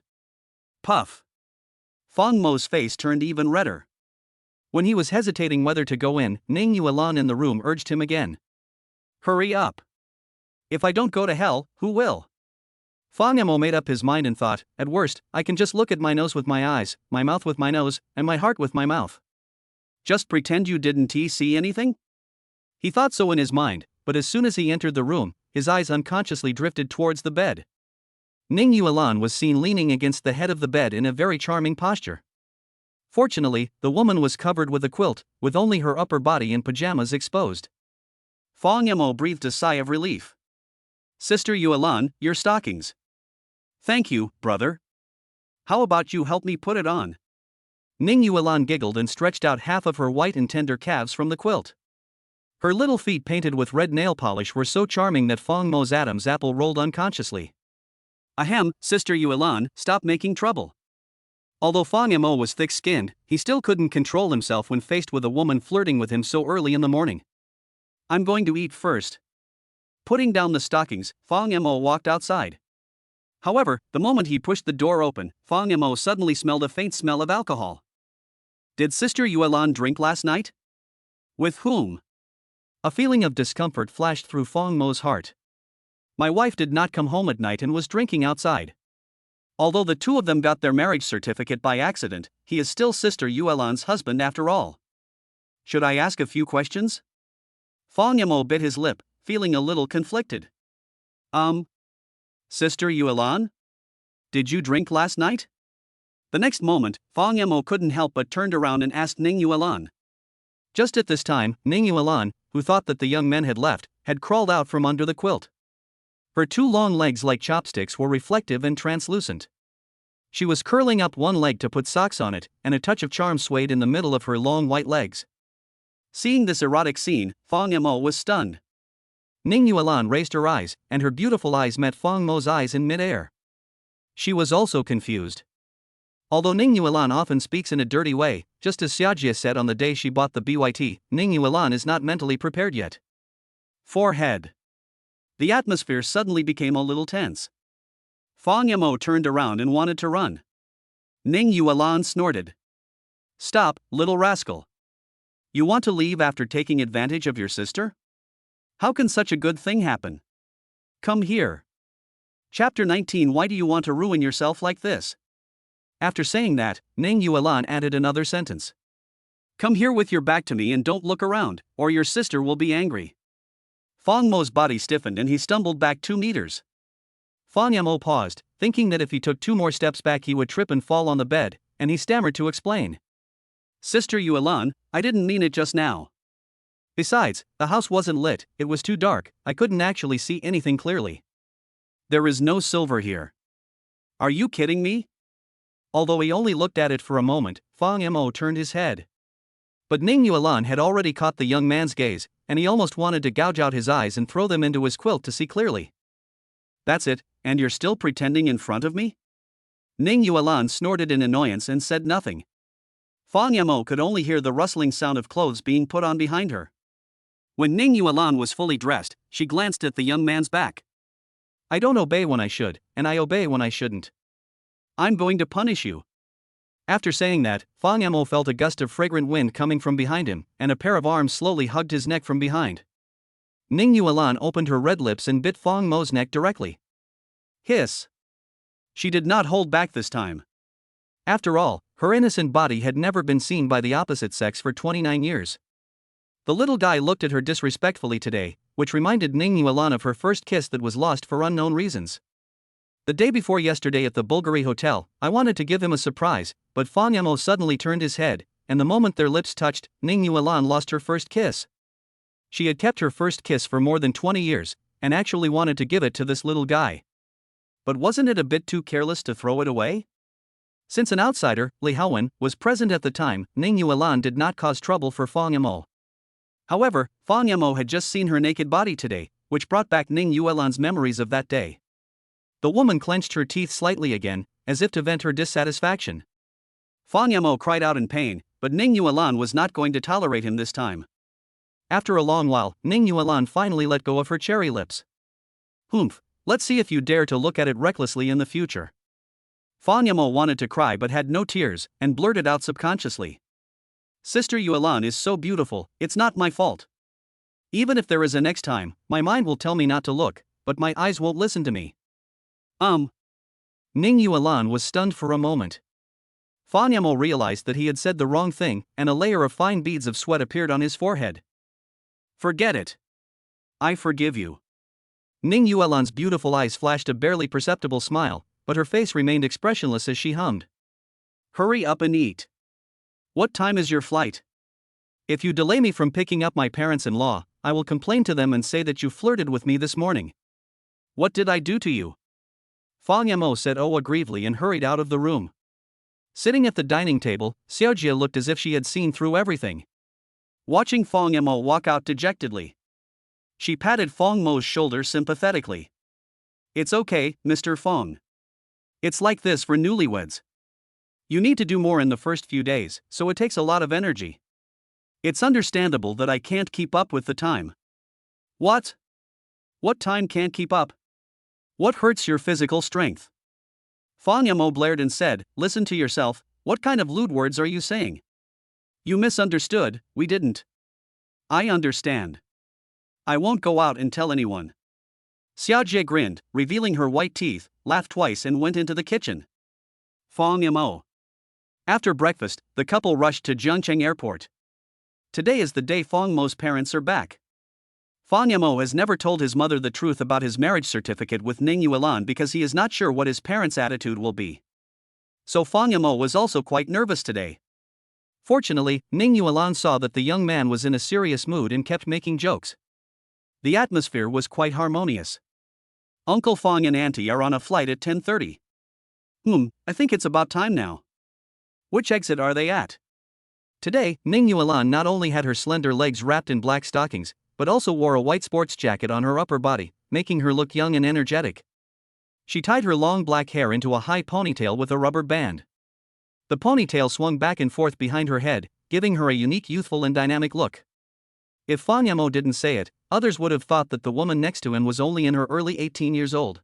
Puff. Fang Mo's face turned even redder. When he was hesitating whether to go in, Ning Yuan in the room urged him again. "Hurry up. If I don't go to hell, who will?" Fang Mo made up his mind and thought, "At worst, I can just look at my nose with my eyes, my mouth with my nose, and my heart with my mouth." "Just pretend you didn't see anything?" He thought so in his mind, but as soon as he entered the room, his eyes unconsciously drifted towards the bed. Ning Yuan was seen leaning against the head of the bed in a very charming posture. Fortunately, the woman was covered with a quilt, with only her upper body and pajamas exposed. Fang Yamo breathed a sigh of relief. Sister Yuelan, your stockings. Thank you, brother. How about you help me put it on? Ning Yuelan giggled and stretched out half of her white and tender calves from the quilt. Her little feet painted with red nail polish were so charming that Fang Mo's Adam's apple rolled unconsciously. Ahem, Sister Yuelan, stop making trouble. Although Fang Yamo was thick-skinned, he still couldn't control himself when faced with a woman flirting with him so early in the morning. I'm going to eat first. Putting down the stockings, Fang Yamo walked outside. However, the moment he pushed the door open, Fang Yamo suddenly smelled a faint smell of alcohol. Did Sister Yuelan drink last night? With whom? A feeling of discomfort flashed through Fang Mo's heart. My wife did not come home at night and was drinking outside. Although the two of them got their marriage certificate by accident, he is still Sister Yuelan's husband after all. Should I ask a few questions? Fang Yamo bit his lip, feeling a little conflicted. Sister Yuelan? Did you drink last night? The next moment, Fang Yamo couldn't help but turned around and asked Ning Yuelan. Just at this time, Ning Yuelan, who thought that the young men had left, had crawled out from under the quilt. Her two long legs like chopsticks were reflective and translucent. She was curling up one leg to put socks on it, and a touch of charm swayed in the middle of her long white legs. Seeing this erotic scene, Fang Yamo was stunned. Ning Yuelan raised her eyes, and her beautiful eyes met Fang Mo's eyes in mid-air. She was also confused. Although Ning Yuelan often speaks in a dirty way, just as Xiajie said on the day she bought the BYT, Ning Yuelan is not mentally prepared yet. Forehead. The atmosphere suddenly became a little tense. Fang Yamo turned around and wanted to run. Ning Yuelan snorted. Stop, little rascal. You want to leave after taking advantage of your sister? How can such a good thing happen? Come here. Chapter 19. Why do you want to ruin yourself like this? After saying that, Ning Yuelan added another sentence. Come here with your back to me and don't look around, or your sister will be angry. Fang Mo's body stiffened and he stumbled back 2 meters. Fang Yamo paused, thinking that if he took 2 more steps back he would trip and fall on the bed, and he stammered to explain. Sister Yuelan, I didn't mean it just now. Besides, the house wasn't lit, it was too dark, I couldn't actually see anything clearly. There is no silver here. Are you kidding me? Although he only looked at it for a moment, Fang Yamo turned his head. But Ning Yuelan had already caught the young man's gaze, and he almost wanted to gouge out his eyes and throw them into his quilt to see clearly. That's it, and you're still pretending in front of me? Ning Yuelan snorted in annoyance and said nothing. Fang Yamo could only hear the rustling sound of clothes being put on behind her. When Ning Yuelan was fully dressed, she glanced at the young man's back. I don't obey when I should, and I obey when I shouldn't. I'm going to punish you. After saying that, Fang Yamo felt a gust of fragrant wind coming from behind him, and a pair of arms slowly hugged his neck from behind. Ning Yuelan opened her red lips and bit Fang Mo's neck directly. Hiss. She did not hold back this time. After all, her innocent body had never been seen by the opposite sex for 29 years. The little guy looked at her disrespectfully today, which reminded Ning Yuelan of her first kiss that was lost for unknown reasons. The day before yesterday at the Bulgari Hotel, I wanted to give him a surprise, but Fang Yamo suddenly turned his head, and the moment their lips touched, Ning Yuelan lost her first kiss. She had kept her first kiss for more than 20 years, and actually wanted to give it to this little guy. But wasn't it a bit too careless to throw it away? Since an outsider, Li Haowen, was present at the time, Ning Yuelan did not cause trouble for Fang Yamo. However, Fang Yamo had just seen her naked body today, which brought back Ning Yuelan's memories of that day. The woman clenched her teeth slightly again, as if to vent her dissatisfaction. Fang Yamo cried out in pain, but Ning Yuelan was not going to tolerate him this time. After a long while, Ning Yuelan finally let go of her cherry lips. Humph, let's see if you dare to look at it recklessly in the future. Fang Yamo wanted to cry but had no tears, and blurted out subconsciously. Sister Yuelan is so beautiful, it's not my fault. Even if there is a next time, my mind will tell me not to look, but my eyes won't listen to me. Ning Yuelan was stunned for a moment. Fang Yamo realized that he had said the wrong thing, and a layer of fine beads of sweat appeared on his forehead. Forget it. I forgive you. Ning Yuelan's beautiful eyes flashed a barely perceptible smile, but her face remained expressionless as she hummed. Hurry up and eat. What time is your flight? If you delay me from picking up my parents-in-law, I will complain to them and say that you flirted with me this morning. What did I do to you? Fang Yamo said aggrievely and hurried out of the room. Sitting at the dining table, Xiaojie looked as if she had seen through everything. Watching Fang Yamo walk out dejectedly, she patted Fang Mo's shoulder sympathetically. It's okay, Mr. Fang. It's like this for newlyweds. You need to do more in the first few days, so it takes a lot of energy. It's understandable that I can't keep up with the time. What? What time can't keep up? What hurts your physical strength? Fang Yamo blared and said, listen to yourself, what kind of lewd words are you saying? You misunderstood, we didn't. I understand. I won't go out and tell anyone. Xiaojie grinned, revealing her white teeth, laughed twice and went into the kitchen. Fang Yamo. After breakfast, the couple rushed to Zhengcheng Airport. Today is the day Fang Mo's parents are back. Fang Yamo has never told his mother the truth about his marriage certificate with Ning Yuan because he is not sure what his parents' attitude will be. So Fang Yamo was also quite nervous today. Fortunately, Ning Yuan saw that the young man was in a serious mood and kept making jokes. The atmosphere was quite harmonious. Uncle Fang and Auntie are on a flight at 10:30. I think it's about time now. Which exit are they at? Today, Ning Yuan not only had her slender legs wrapped in black stockings, but also wore a white sports jacket on her upper body, making her look young and energetic. She tied her long black hair into a high ponytail with a rubber band. The ponytail swung back and forth behind her head, giving her a unique youthful and dynamic look. If Fang Yamo didn't say it, others would have thought that the woman next to him was only in her early 18 years old.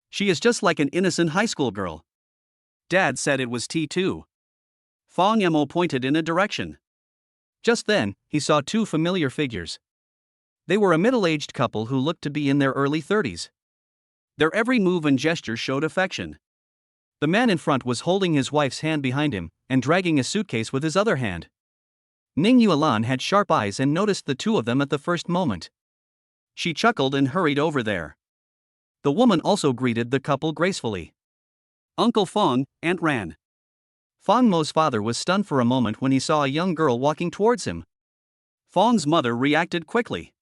She is just like an innocent high school girl. Dad said it was T2. Fang Yamo pointed in a direction. Just then, he saw two familiar figures. They were a middle-aged couple who looked to be in their early 30s. Their every move and gesture showed affection. The man in front was holding his wife's hand behind him and dragging a suitcase with his other hand. Ning Yuan had sharp eyes and noticed the two of them at the first moment. She chuckled and hurried over there. The woman also greeted the couple gracefully. Uncle Fang, Aunt Ran. Fang Mo's father was stunned for a moment when he saw a young girl walking towards him. Fang's mother reacted quickly.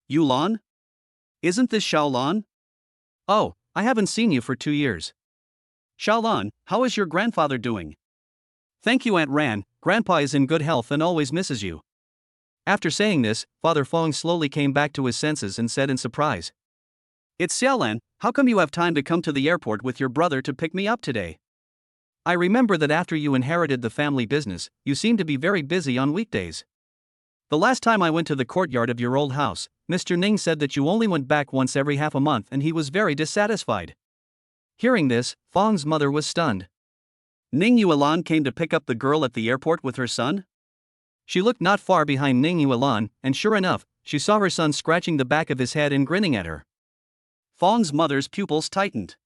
Yulan? Isn't this Xiaolan? Oh, I haven't seen you for 2 years. Xiaolan, how is your grandfather doing? Thank you, Aunt Ran, Grandpa is in good health and always misses you. After saying this, Father Fang slowly came back to his senses and said in surprise. It's Xiaolan, how come you have time to come to the airport with your brother to pick me up today? I remember that after you inherited the family business, you seemed to be very busy on weekdays. The last time I went to the courtyard of your old house, Mr. Ning said that you only went back once every half a month and he was very dissatisfied. Hearing this, Fang's mother was stunned. Ning Yuan came to pick up the girl at the airport with her son? She looked not far behind Ning Yuan, and sure enough, she saw her son scratching the back of his head and grinning at her. Fang's mother's pupils tightened.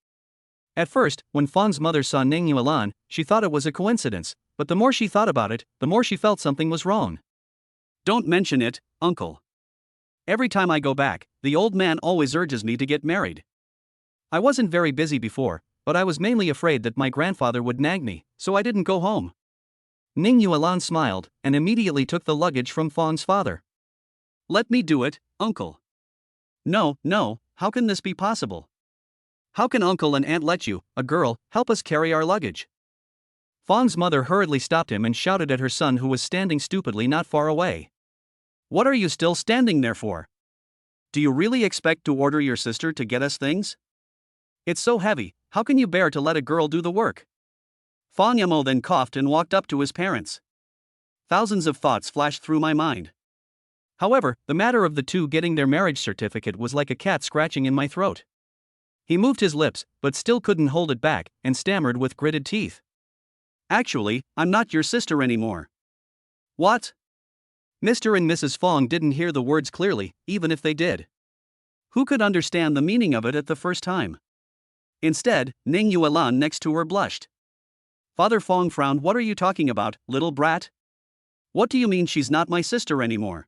At first, when Fang's mother saw Ning Yuan, she thought it was a coincidence, but the more she thought about it, the more she felt something was wrong. Don't mention it, uncle. Every time I go back, the old man always urges me to get married. I wasn't very busy before, but I was mainly afraid that my grandfather would nag me, so I didn't go home. Ning Yuan smiled, and immediately took the luggage from Fang's father. Let me do it, uncle. No, how can this be possible? How can uncle and aunt let you, a girl, help us carry our luggage? Fang's mother hurriedly stopped him and shouted at her son who was standing stupidly not far away. What are you still standing there for? Do you really expect to order your sister to get us things? It's so heavy, how can you bear to let a girl do the work? Fang Yamo then coughed and walked up to his parents. Thousands of thoughts flashed through my mind. However, the matter of the two getting their marriage certificate was like a cat scratching in my throat. He moved his lips, but still couldn't hold it back, and stammered with gritted teeth. Actually, I'm not your sister anymore. What? Mr. and Mrs. Fang didn't hear the words clearly, even if they did. Who could understand the meaning of it at the first time? Instead, Ning Yuan next to her blushed. Father Fang frowned. What are you talking about, little brat? What do you mean she's not my sister anymore?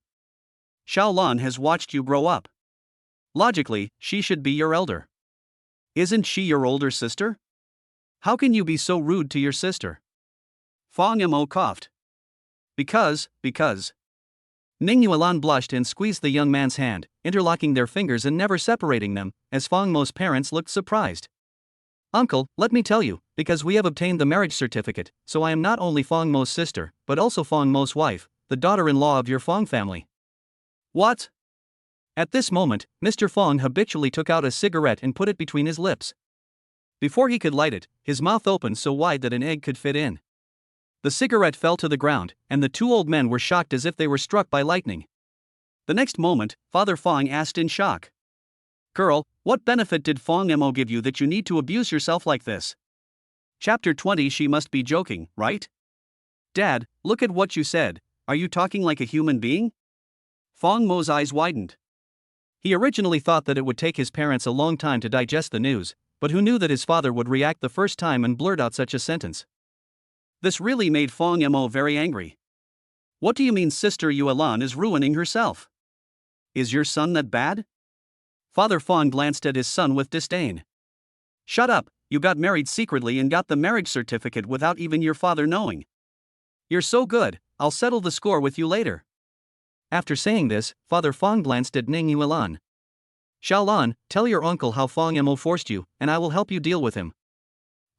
Xiaolan has watched you grow up. Logically, she should be your elder. Isn't she your older sister? How can you be so rude to your sister? Fang Mo coughed. Because. Ning Yuan blushed and squeezed the young man's hand, interlocking their fingers and never separating them, as Fang Mo's parents looked surprised. Uncle, let me tell you, because we have obtained the marriage certificate, so I am not only Fang Mo's sister, but also Fang Mo's wife, the daughter-in-law of your Fang family. What? At this moment, Mr. Fang habitually took out a cigarette and put it between his lips. Before he could light it, his mouth opened so wide that an egg could fit in. The cigarette fell to the ground, and the two old men were shocked as if they were struck by lightning. The next moment, Father Fang asked in shock. Girl, what benefit did Fang Mo give you that you need to abuse yourself like this? Chapter 20. She must be joking, right? Dad, look at what you said. Are you talking like a human being? Fang Mo's eyes widened. He originally thought that it would take his parents a long time to digest the news, but who knew that his father would react the first time and blurt out such a sentence? This really made Fang Mo very angry. What do you mean Sister Yuan is ruining herself? Is your son that bad? Father Fang glanced at his son with disdain. Shut up, you got married secretly and got the marriage certificate without even your father knowing. You're so good, I'll settle the score with you later. After saying this, Father Fang glanced at Ning Yuan. Xiaolan, tell your uncle how Fang Mo forced you, and I will help you deal with him.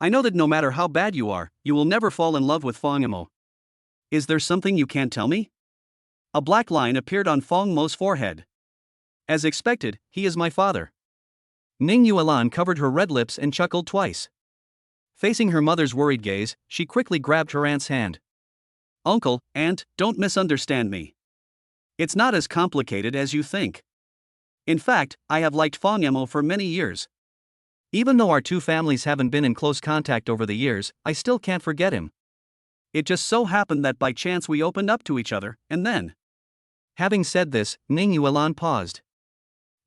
I know that no matter how bad you are, you will never fall in love with Fang Mo. Is there something you can't tell me? A black line appeared on Fang Mo's forehead. As expected, he is my father. Ning Yuan covered her red lips and chuckled twice. Facing her mother's worried gaze, she quickly grabbed her aunt's hand. Uncle, aunt, don't misunderstand me. It's not as complicated as you think. In fact, I have liked Fang Mo for many years. Even though our two families haven't been in close contact over the years, I still can't forget him. It just so happened that by chance we opened up to each other, and then. Having said this, Ning Yuan paused.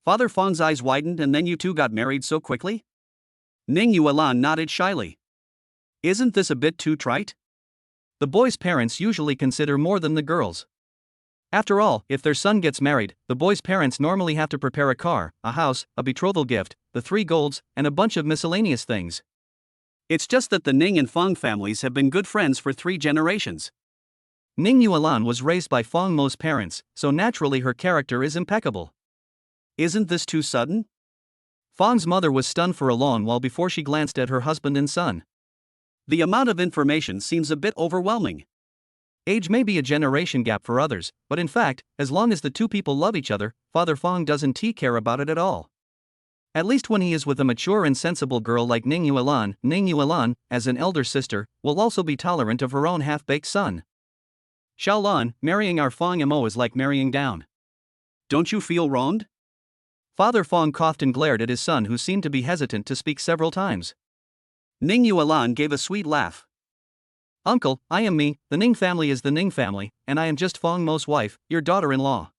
Father Fang's eyes widened and then you two got married so quickly? Ning Yuan nodded shyly. Isn't this a bit too trite? The boy's parents usually consider more than the girls. After all, if their son gets married, the boy's parents normally have to prepare a car, a house, a betrothal gift, the 3 golds, and a bunch of miscellaneous things. It's just that the Ning and Fang families have been good friends for 3 generations. Ning Yuan was raised by Fang Mo's parents, so naturally her character is impeccable. Isn't this too sudden? Fang's mother was stunned for a long while before she glanced at her husband and son. The amount of information seems a bit overwhelming. Age may be a generation gap for others, but in fact, as long as the two people love each other, Father Fang doesn't care about it at all. At least when he is with a mature and sensible girl like Ning Yuan, as an elder sister, will also be tolerant of her own half-baked son. Xiaolan, marrying our Fang Mo is like marrying down. Don't you feel wronged? Father Fang coughed and glared at his son who seemed to be hesitant to speak several times. Ning Yuan gave a sweet laugh. Uncle, I am me, the Ning family is the Ning family, and I am just Fang Mo's wife, your daughter-in-law.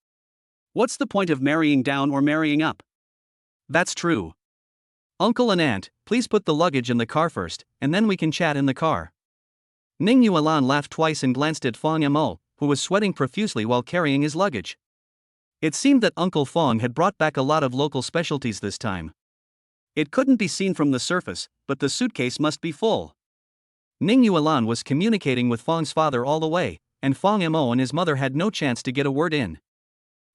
What's the point of marrying down or marrying up? That's true. Uncle and aunt, please put the luggage in the car first, and then we can chat in the car. Ning Yuan laughed twice and glanced at Fang Mo, who was sweating profusely while carrying his luggage. It seemed that Uncle Fang had brought back a lot of local specialties this time. It couldn't be seen from the surface, but the suitcase must be full. Ning Yuan was communicating with Fang's father all the way, and Fang Mo and his mother had no chance to get a word in.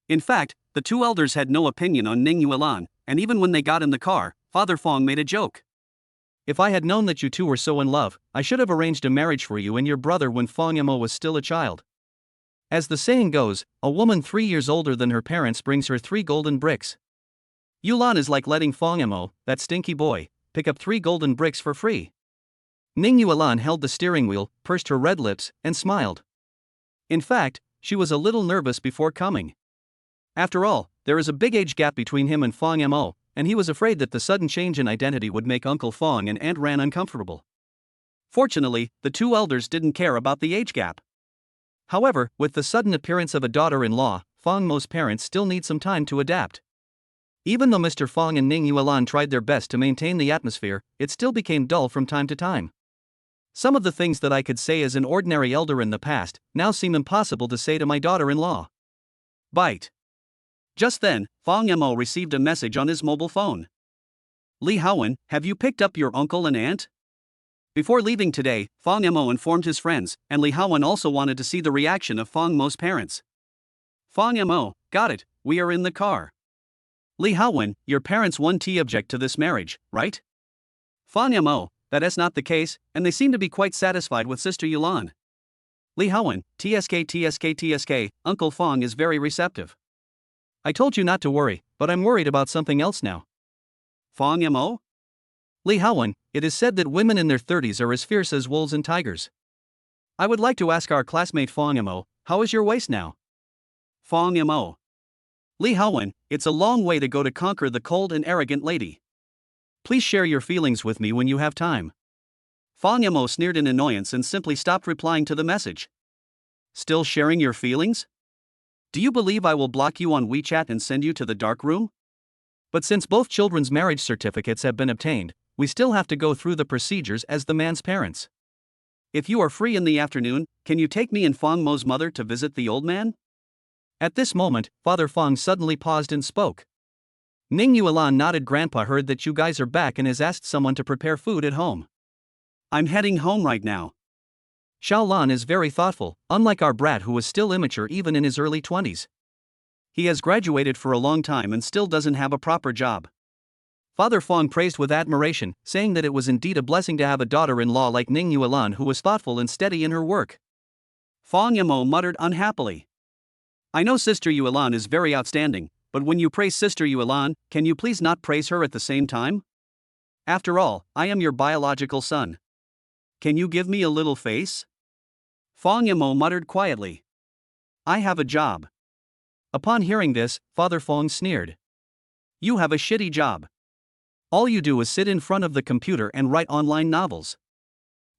In fact, the two elders had no opinion on Ning Yuan, and even when they got in the car, Father Fang made a joke. If I had known that you two were so in love, I should have arranged a marriage for you and your brother when Fang Mo was still a child. As the saying goes, a woman 3 years older than her parents brings her 3 golden bricks. Yulan is like letting Fang Mo, that stinky boy, pick up 3 golden bricks for free. Ning Yuan held the steering wheel, pursed her red lips, and smiled. In fact, she was a little nervous before coming. After all, there is a big age gap between him and Fang Mo, and he was afraid that the sudden change in identity would make Uncle Fang and Aunt Ran uncomfortable. Fortunately, the two elders didn't care about the age gap. However, with the sudden appearance of a daughter-in-law, Fang Mo's parents still need some time to adapt. Even though Mr. Fang and Ning Yuan tried their best to maintain the atmosphere, it still became dull from time to time. Some of the things that I could say as an ordinary elder in the past now seem impossible to say to my daughter-in-law. Bite. Just then, Fang Mo received a message on his mobile phone. Li Haowen, have you picked up your uncle and aunt? Before leaving today, Fang Mo informed his friends, and Li Haowen also wanted to see the reaction of Fang Mo's parents. Fang Mo, got it, we are in the car. Li Haowen, your parents won't object to this marriage, right? Fang Mo, that is not the case, and they seem to be quite satisfied with Sister Yulan. Li Haowen, TSK, Uncle Fang is very receptive. I told you not to worry, but I'm worried about something else now. Fang Mo? Li Haowen, it is said that women in their 30s are as fierce as wolves and tigers. I would like to ask our classmate Fang Mo, how is your waist now? Fang Mo. Li Haowen, it's a long way to go to conquer the cold and arrogant lady. Please share your feelings with me when you have time. Fang Mo sneered in annoyance and simply stopped replying to the message. Still sharing your feelings? Do you believe I will block you on WeChat and send you to the dark room? But since both children's marriage certificates have been obtained, we still have to go through the procedures as the man's parents. If you are free in the afternoon, can you take me and Fang Mo's mother to visit the old man? At this moment, Father Fang suddenly paused and spoke. Ning Yuan nodded. Grandpa heard that you guys are back and has asked someone to prepare food at home. I'm heading home right now. Xiaolan is very thoughtful, unlike our brat who was still immature even in his early 20s. He has graduated for a long time and still doesn't have a proper job. Father Fang praised with admiration, saying that it was indeed a blessing to have a daughter-in-law like Ning Yuan who was thoughtful and steady in her work. Fang Mo muttered unhappily. I know Sister Yulan is very outstanding, but when you praise Sister Yulan, can you please not praise her at the same time? After all, I am your biological son. Can you give me a little face? Fang Mo muttered quietly. I have a job. Upon hearing this, Father Fang sneered. You have a shitty job. All you do is sit in front of the computer and write online novels.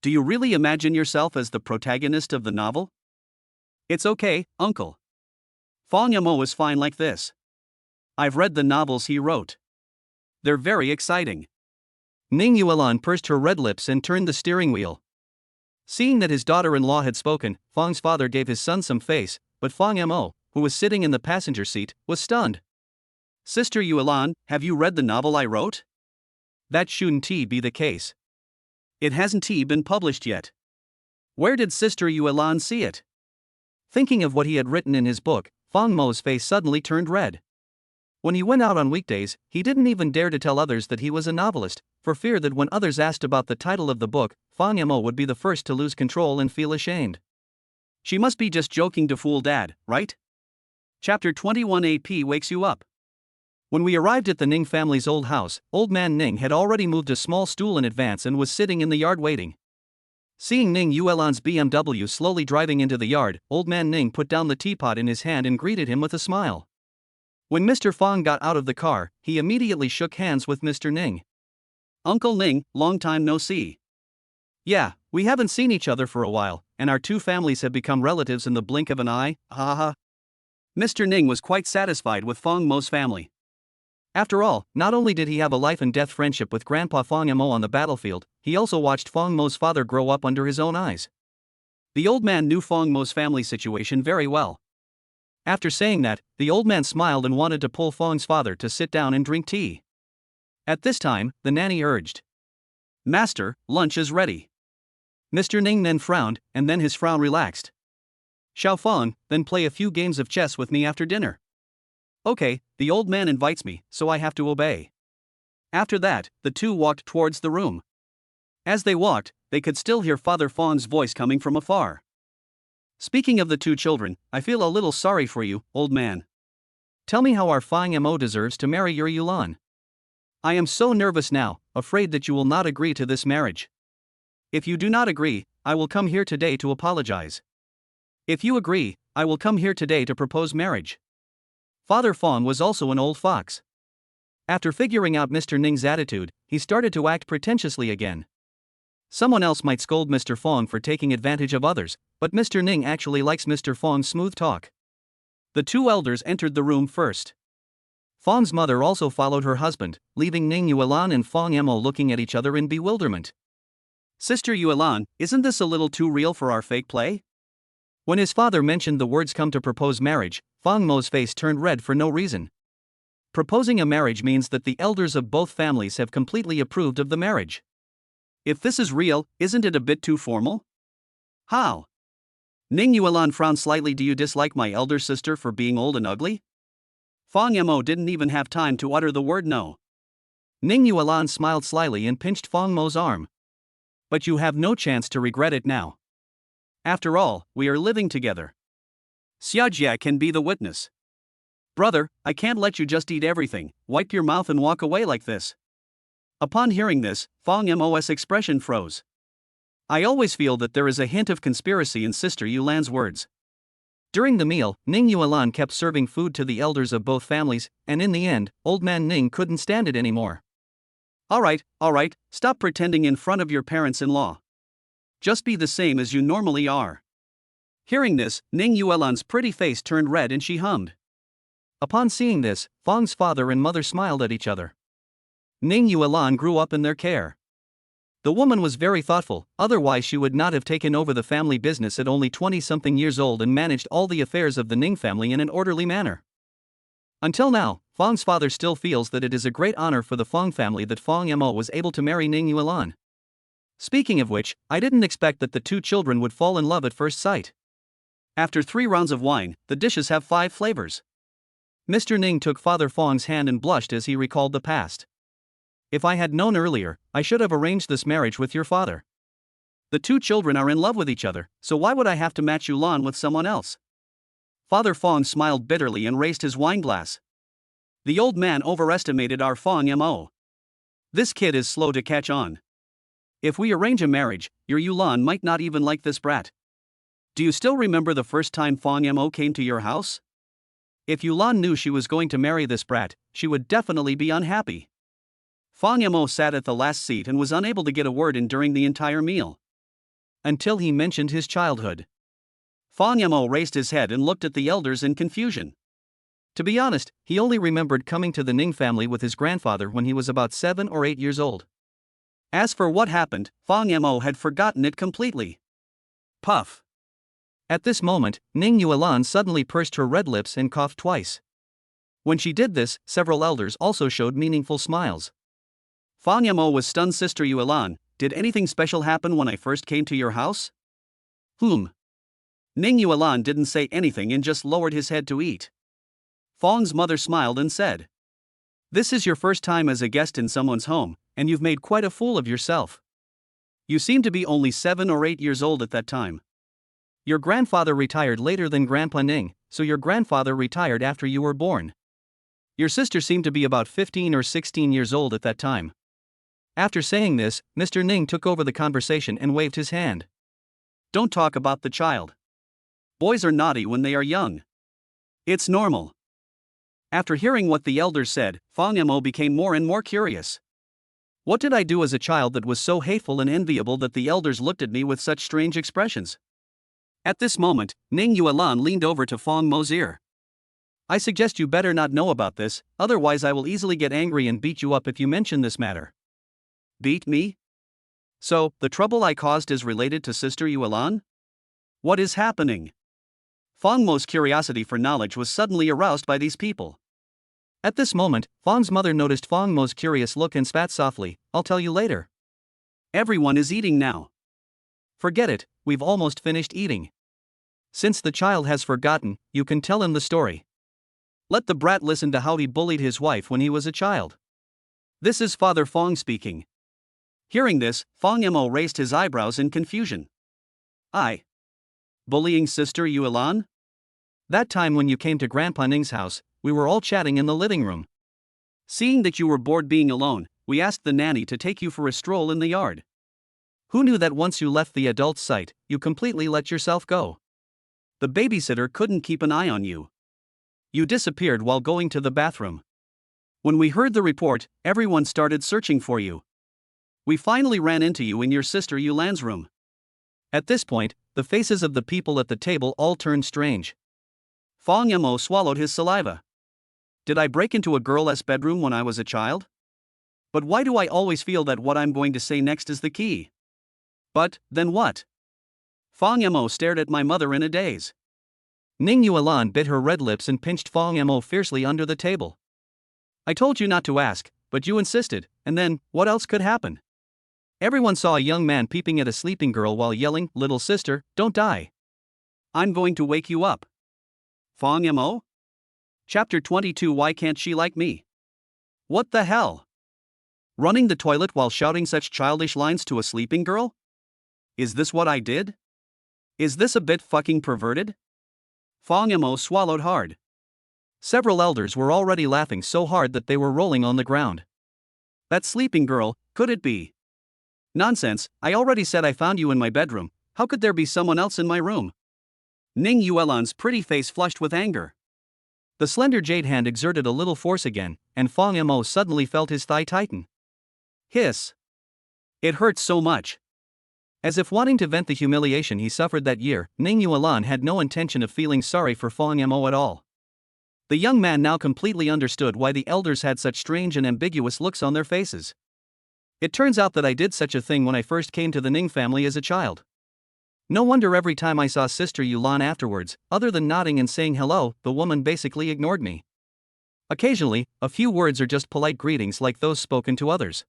Do you really imagine yourself as the protagonist of the novel? It's okay, uncle. Fang Mo is fine like this. I've read the novels he wrote. They're very exciting. Ning Yuan pursed her red lips and turned the steering wheel. Seeing that his daughter-in-law had spoken, Fang's father gave his son some face, but Fang Mo, who was sitting in the passenger seat, was stunned. Sister Yulan, have you read the novel I wrote? That shouldn't be the case. It hasn't been published yet. Where did Sister Yulan see it? Thinking of what he had written in his book, Fang Mo's face suddenly turned red. When he went out on weekdays, he didn't even dare to tell others that he was a novelist, for fear that when others asked about the title of the book, Fang Mo would be the first to lose control and feel ashamed. She must be just joking to fool Dad, right? Chapter 21 AP wakes you up. When we arrived at the Ning family's old house, old man Ning had already moved a small stool in advance and was sitting in the yard waiting. Seeing Ning Yuan's BMW slowly driving into the yard, old man Ning put down the teapot in his hand and greeted him with a smile. When Mr. Fang got out of the car, he immediately shook hands with Mr. Ning. Uncle Ning, long time no see. Yeah, we haven't seen each other for a while, and our two families have become relatives in the blink of an eye, haha. Mr. Ning was quite satisfied with Fang Mo's family. After all, not only did he have a life-and-death friendship with Grandpa Fang Mo on the battlefield, he also watched Fang Mo's father grow up under his own eyes. The old man knew Fang Mo's family situation very well. After saying that, the old man smiled and wanted to pull Fang's father to sit down and drink tea. At this time, the nanny urged. Master, lunch is ready. Mr. Ning then frowned, and then his frown relaxed. Xiao Fang, then play a few games of chess with me after dinner. Okay, the old man invites me, so I have to obey. After that, the two walked towards the room. As they walked, they could still hear Father Fang's voice coming from afar. Speaking of the two children, I feel a little sorry for you, old man. Tell me how our Fang Mo deserves to marry your Yulan. I am so nervous now, afraid that you will not agree to this marriage. If you do not agree, I will come here today to apologize. If you agree, I will come here today to propose marriage. Father Fang was also an old fox. After figuring out Mr. Ning's attitude, he started to act pretentiously again. Someone else might scold Mr. Fang for taking advantage of others, but Mr. Ning actually likes Mr. Fang's smooth talk. The two elders entered the room first. Fang's mother also followed her husband, leaving Ning Yuan and Fang Mo looking at each other in bewilderment. Sister Yuan, isn't this a little too real for our fake play? When his father mentioned the words come to propose marriage, Fang Mo's face turned red for no reason. Proposing a marriage means that the elders of both families have completely approved of the marriage. If this is real, isn't it a bit too formal? How? Ning Yuan frowned slightly. Do you dislike my elder sister for being old and ugly? Fang Mo didn't even have time to utter the word no. Ning Yuan smiled slyly and pinched Fang Mo's arm. But you have no chance to regret it now. After all, we are living together. Xiajia can be the witness. Brother, I can't let you just eat everything, wipe your mouth and walk away like this. Upon hearing this, Fang Mo's expression froze. I always feel that there is a hint of conspiracy in Sister Yulan's words. During the meal, Ning Yuan kept serving food to the elders of both families, and in the end, old man Ning couldn't stand it anymore. All right, stop pretending in front of your parents-in-law. Just be the same as you normally are. Hearing this, Ning Yuan's pretty face turned red and she hummed. Upon seeing this, Fang's father and mother smiled at each other. Ning Yuan grew up in their care. The woman was very thoughtful, otherwise she would not have taken over the family business at only 20-something years old and managed all the affairs of the Ning family in an orderly manner. Until now, Fang's father still feels that it is a great honor for the Fang family that Fang Mo was able to marry Ning Yuan. Speaking of which, I didn't expect that the two children would fall in love at first sight. After 3 rounds of wine, the dishes have 5 flavors. Mr. Ning took Father Fang's hand and blushed as he recalled the past. If I had known earlier, I should have arranged this marriage with your father. The two children are in love with each other, so why would I have to match Yulan with someone else? Father Fang smiled bitterly and raised his wine glass. The old man overestimated our Fang Mo. This kid is slow to catch on. If we arrange a marriage, your Yulan might not even like this brat. Do you still remember the first time Fang Mo came to your house? If Yulan knew she was going to marry this brat, she would definitely be unhappy. Fang Mo sat at the last seat and was unable to get a word in during the entire meal. Until he mentioned his childhood. Fang Mo raised his head and looked at the elders in confusion. To be honest, he only remembered coming to the Ning family with his grandfather when he was about 7 or 8 years old. As for what happened, Fang Mo had forgotten it completely. Puff. At this moment, Ning Yuan suddenly pursed her red lips and coughed twice. When she did this, several elders also showed meaningful smiles. Fang Mo was stunned. Sister Yulan, did anything special happen when I first came to your house? Ning Yuan didn't say anything and just lowered his head to eat. Fang's mother smiled and said, "This is your first time as a guest in someone's home, and you've made quite a fool of yourself. You seem to be only 7 or 8 years old at that time. Your grandfather retired later than Grandpa Ning, so your grandfather retired after you were born. Your sister seemed to be about 15 or 16 years old at that time." After saying this, Mr. Ning took over the conversation and waved his hand. Don't talk about the child. Boys are naughty when they are young. It's normal. After hearing what the elders said, Fang Mo became more and more curious. What did I do as a child that was so hateful and enviable that the elders looked at me with such strange expressions? At this moment, Ning Yuan leaned over to Fang Mo's ear. I suggest you better not know about this, otherwise I will easily get angry and beat you up if you mention this matter. Beat me? So, the trouble I caused is related to Sister Yulan? What is happening? Fang Mo's curiosity for knowledge was suddenly aroused by these people. At this moment, Fang's mother noticed Fang Mo's curious look and spat softly, I'll tell you later. Everyone is eating now. Forget it, we've almost finished eating. Since the child has forgotten, you can tell him the story. Let the brat listen to how he bullied his wife when he was a child. This is Father Fang speaking. Hearing this, Fang Mo raised his eyebrows in confusion. Bullying Sister Yulan? That time when you came to Grandpa Ning's house, we were all chatting in the living room. Seeing that you were bored being alone, we asked the nanny to take you for a stroll in the yard. Who knew that once you left the adult's sight, you completely let yourself go? The babysitter couldn't keep an eye on you. You disappeared while going to the bathroom. When we heard the report, everyone started searching for you. We finally ran into you in your sister Yulan's room. At this point, the faces of the people at the table all turned strange. Fang Mo swallowed his saliva. Did I break into a girl's bedroom when I was a child? But why do I always feel that what I'm going to say next is the key? But, then what? Fang Mo stared at my mother in a daze. Ning Yuan bit her red lips and pinched Fang Mo fiercely under the table. I told you not to ask, but you insisted, and then, what else could happen? Everyone saw a young man peeping at a sleeping girl while yelling, "Little sister, don't die. I'm going to wake you up." Fong Mo? Chapter 22. Why can't she like me? What the hell? Running the toilet while shouting such childish lines to a sleeping girl? Is this what I did? Is this a bit fucking perverted? Fong Mo swallowed hard. Several elders were already laughing so hard that they were rolling on the ground. That sleeping girl, could it be? Nonsense, I already said I found you in my bedroom. How could there be someone else in my room? Ning Yuan's pretty face flushed with anger. The slender jade hand exerted a little force again, and Fong Mo suddenly felt his thigh tighten. Hiss. It hurt so much. As if wanting to vent the humiliation he suffered that year, Ning Yuan had no intention of feeling sorry for Fong Mo at all. The young man now completely understood why the elders had such strange and ambiguous looks on their faces. It turns out that I did such a thing when I first came to the Ning family as a child. No wonder every time I saw Sister Yuan afterwards, other than nodding and saying hello, the woman basically ignored me. Occasionally, a few words are just polite greetings like those spoken to others.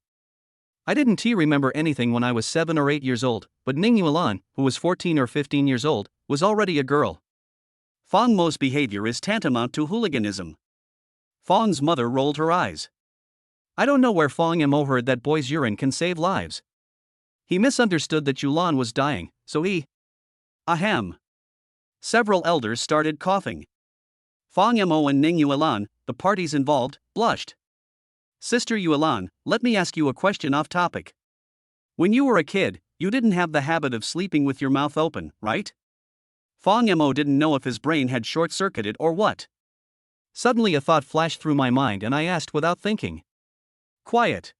I didn't remember anything when I was 7 or 8 years old, but Ning Yuan, who was 14 or 15 years old, was already a girl. Fong Mo's behavior is tantamount to hooliganism. Fong's mother rolled her eyes. I don't know where Fong Mo heard that boy's urine can save lives. He misunderstood that Yulan was dying, so he... Ahem. Several elders started coughing. Fong Mo and Ning Yuan, the parties involved, blushed. Sister Yuan, let me ask you a question off topic. When you were a kid, you didn't have the habit of sleeping with your mouth open, right? Fong Mo didn't know if his brain had short-circuited or what. Suddenly a thought flashed through my mind and I asked without thinking. Quiet.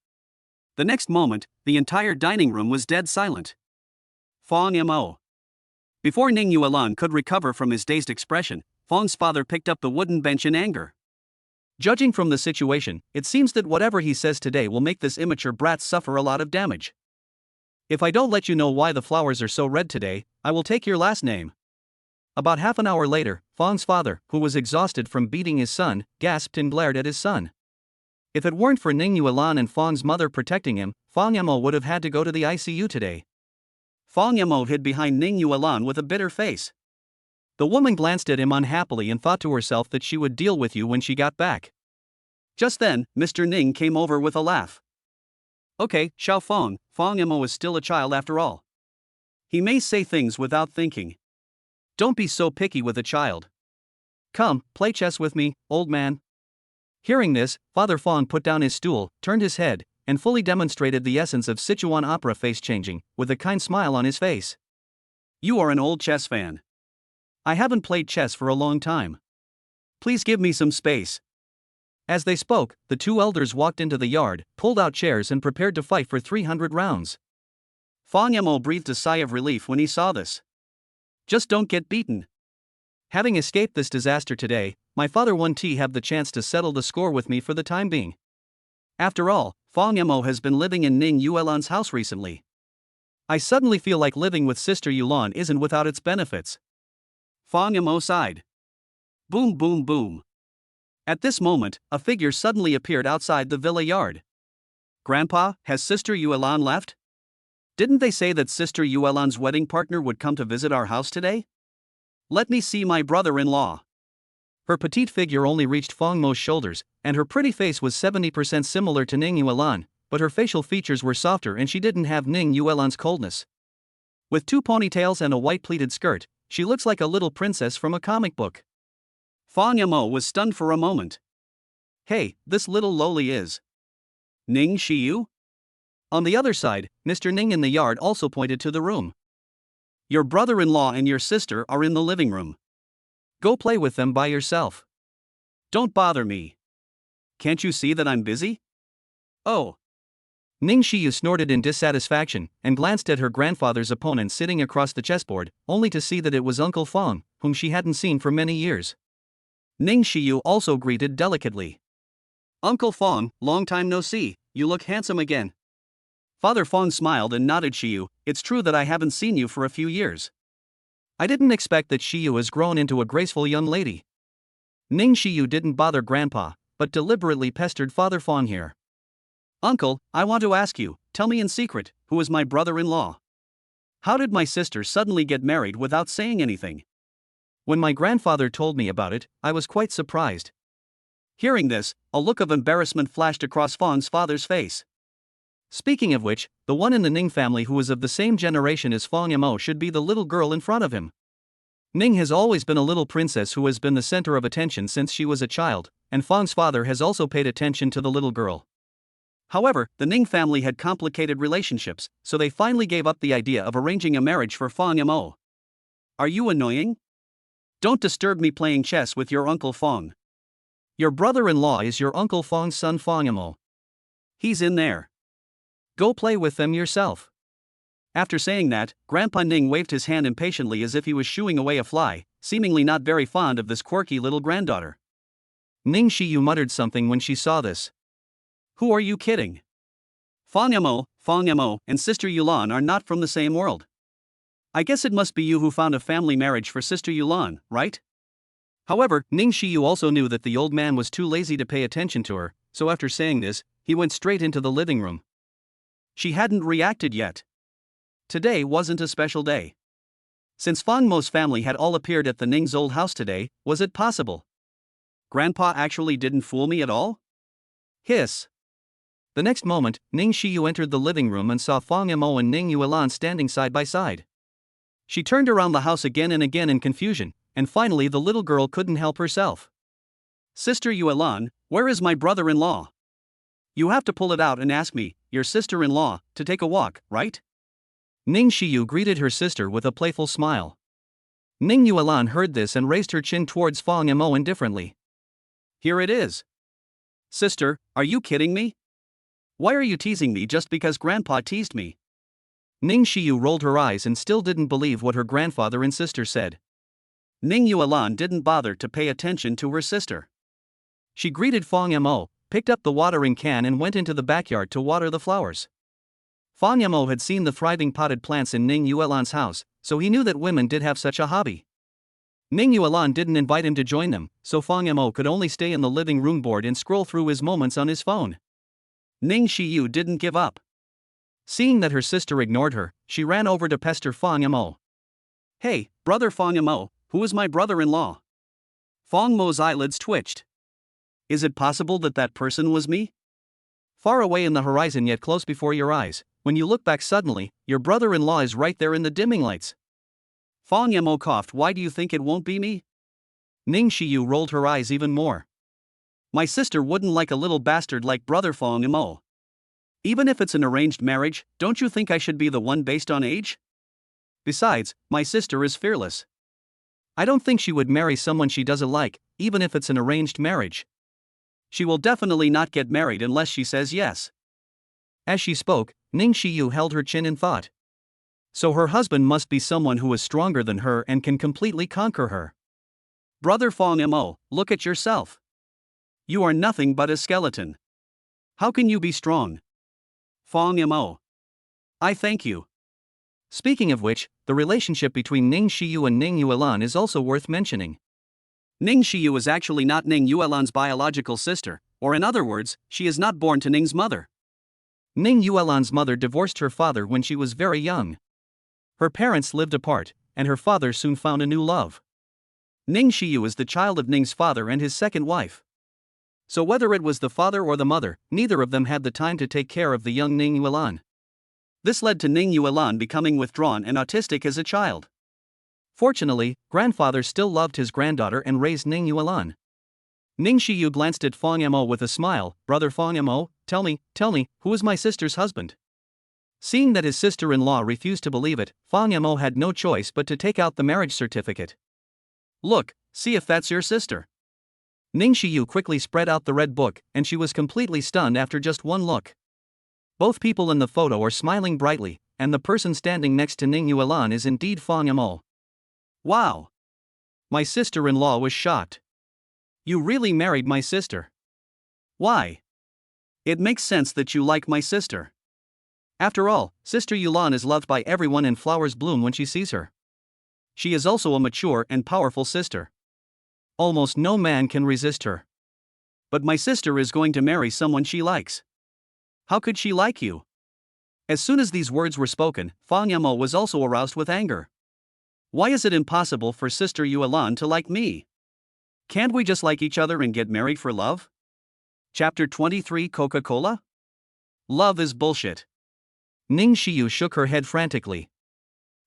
The next moment, the entire dining room was dead silent. Fong Mo. Before Ning Yuan could recover from his dazed expression, Fong's father picked up the wooden bench in anger. Judging from the situation, it seems that whatever he says today will make this immature brat suffer a lot of damage. If I don't let you know why the flowers are so red today, I will take your last name. About half an hour later, Fong's father, who was exhausted from beating his son, gasped and glared at his son. If it weren't for Ning Yuan and Fong's mother protecting him, Fong Mo would have had to go to the ICU today. Fong Mo hid behind Ning Yuan with a bitter face. The woman glanced at him unhappily and thought to herself that she would deal with you when she got back. Just then, Mr. Ning came over with a laugh. Okay, Xiao Fong, Fong Mo is still a child after all. He may say things without thinking. Don't be so picky with a child. Come, play chess with me, old man. Hearing this, Father Fong put down his stool, turned his head, and fully demonstrated the essence of Sichuan opera face-changing, with a kind smile on his face. You are an old chess fan. I haven't played chess for a long time. Please give me some space. As they spoke, the two elders walked into the yard, pulled out chairs and prepared to fight for 300 rounds. Fong Mo breathed a sigh of relief when he saw this. Just don't get beaten. Having escaped this disaster today, my father won't have the chance to settle the score with me for the time being. After all, Fong Mo has been living in Ning Yuan's house recently. I suddenly feel like living with Sister Yuan isn't without its benefits. Fong Mo sighed. Boom boom boom. At this moment, a figure suddenly appeared outside the villa yard. Grandpa, has Sister Yuan left? Didn't they say that Sister Yuan's wedding partner would come to visit our house today? Let me see my brother-in-law. Her petite figure only reached Fong Mo's shoulders, and her pretty face was 70% similar to Ning Yuan, but her facial features were softer and she didn't have Ning Yuan's coldness. With 2 ponytails and a white pleated skirt, she looks like a little princess from a comic book. Fong Mo was stunned for a moment. Hey, this little lowly is Ning Xiu? On the other side, Mr. Ning in the yard also pointed to the room. Your brother-in-law and your sister are in the living room. Go play with them by yourself. Don't bother me. Can't you see that I'm busy? Oh. Ning Xiu snorted in dissatisfaction and glanced at her grandfather's opponent sitting across the chessboard, only to see that it was Uncle Fong, whom she hadn't seen for many years. Ning Xiu also greeted delicately. Uncle Fong, long time no see, you look handsome again. Father Fong smiled and nodded. Xiu, it's true that I haven't seen you for a few years. I didn't expect that Xiu has grown into a graceful young lady. Ning Xiu didn't bother Grandpa, but deliberately pestered Father Fong here. Uncle, I want to ask you, tell me in secret, who is my brother-in-law? How did my sister suddenly get married without saying anything? When my grandfather told me about it, I was quite surprised. Hearing this, a look of embarrassment flashed across Fang's father's face. Speaking of which, the one in the Ning family who is of the same generation as Fang Mo should be the little girl in front of him. Ning has always been a little princess who has been the center of attention since she was a child, and Fang's father has also paid attention to the little girl. However, the Ning family had complicated relationships, so they finally gave up the idea of arranging a marriage for Fang Mo. Are you annoying? Don't disturb me playing chess with your Uncle Fang. Your brother-in-law is your Uncle Fang's son Fang Mo. He's in there. Go play with them yourself. After saying that, Grandpa Ning waved his hand impatiently as if he was shooing away a fly, seemingly not very fond of this quirky little granddaughter. Ning Shiyu muttered something when she saw this. Who are you kidding? Fang Mo, and Sister Yulan are not from the same world. I guess it must be you who found a family marriage for Sister Yulan, right? However, Ning Shiyu also knew that the old man was too lazy to pay attention to her, so after saying this, he went straight into the living room. She hadn't reacted yet. Today wasn't a special day. Since Fang Mo's family had all appeared at the Ning's old house today, was it possible? Grandpa actually didn't fool me at all? Hiss. The next moment, Ning Shiyu entered the living room and saw Fang Mo and Ning Yuan standing side by side. She turned around the house again and again in confusion, and finally the little girl couldn't help herself. Sister Yuan, where is my brother-in-law? You have to pull it out and ask me, your sister-in-law, to take a walk, right? Ning Shiyu greeted her sister with a playful smile. Ning Yuan heard this and raised her chin towards Fang Mo indifferently. Here it is. Sister, are you kidding me? Why are you teasing me just because Grandpa teased me? Ning Shiyu rolled her eyes and still didn't believe what her grandfather and sister said. Ning Yuan didn't bother to pay attention to her sister. She greeted Fang Mo, picked up the watering can and went into the backyard to water the flowers. Fang Mo had seen the thriving potted plants in Ning Yuan's house, so he knew that women did have such a hobby. Ning Yuan didn't invite him to join them, so Fang Mo could only stay in the living room board and scroll through his moments on his phone. Ning Shiyu didn't give up. Seeing that her sister ignored her, she ran over to pester Fang Mo. Hey, brother Fang Mo, who is my brother-in-law? Fang Mo's eyelids twitched. Is it possible that that person was me? Far away in the horizon yet close before your eyes, when you look back suddenly, your brother-in-law is right there in the dimming lights. Fang Mo coughed. Why do you think it won't be me? Ning Shiyu rolled her eyes even more. My sister wouldn't like a little bastard like brother Fang Mo. Even if it's an arranged marriage, don't you think I should be the one based on age? Besides, my sister is fearless. I don't think she would marry someone she doesn't like, even if it's an arranged marriage. She will definitely not get married unless she says yes. As she spoke, Ning Shiyu held her chin in thought. So her husband must be someone who is stronger than her and can completely conquer her. Brother Fang Mo, look at yourself. You are nothing but a skeleton. How can you be strong? Fang Mo. I thank you. Speaking of which, the relationship between Ning Shiyu and Ning Yuan is also worth mentioning. Ning Shiyu is actually not Ning Yuan's biological sister, or in other words, she is not born to Ning's mother. Ning Yuan's mother divorced her father when she was very young. Her parents lived apart, and her father soon found a new love. Ning Shiyu is the child of Ning's father and his second wife. So whether it was the father or the mother, neither of them had the time to take care of the young Ning Yuan. This led to Ning Yuan becoming withdrawn and autistic as a child. Fortunately, grandfather still loved his granddaughter and raised Ning Yuan. Ning Shiyu glanced at Fang Mo with a smile. Brother Fang Mo, tell me, who is my sister's husband? Seeing that his sister-in-law refused to believe it, Fang Mo had no choice but to take out the marriage certificate. Look, see if that's your sister. Ning Shiyu quickly spread out the red book, and she was completely stunned after just one look. Both people in the photo are smiling brightly, and the person standing next to Ning Yuan is indeed Fang Mo. Wow! My sister-in-law was shocked. You really married my sister. Why? It makes sense that you like my sister. After all, Sister Yulan is loved by everyone and flowers bloom when she sees her. She is also a mature and powerful sister. Almost no man can resist her. But my sister is going to marry someone she likes. How could she like you? As soon as these words were spoken, Fang Yamo was also aroused with anger. Why is it impossible for Sister Yuelan to like me? Can't we just like each other and get married for love? Chapter 23 Coca-Cola? Love is bullshit. Ning Xiu shook her head frantically.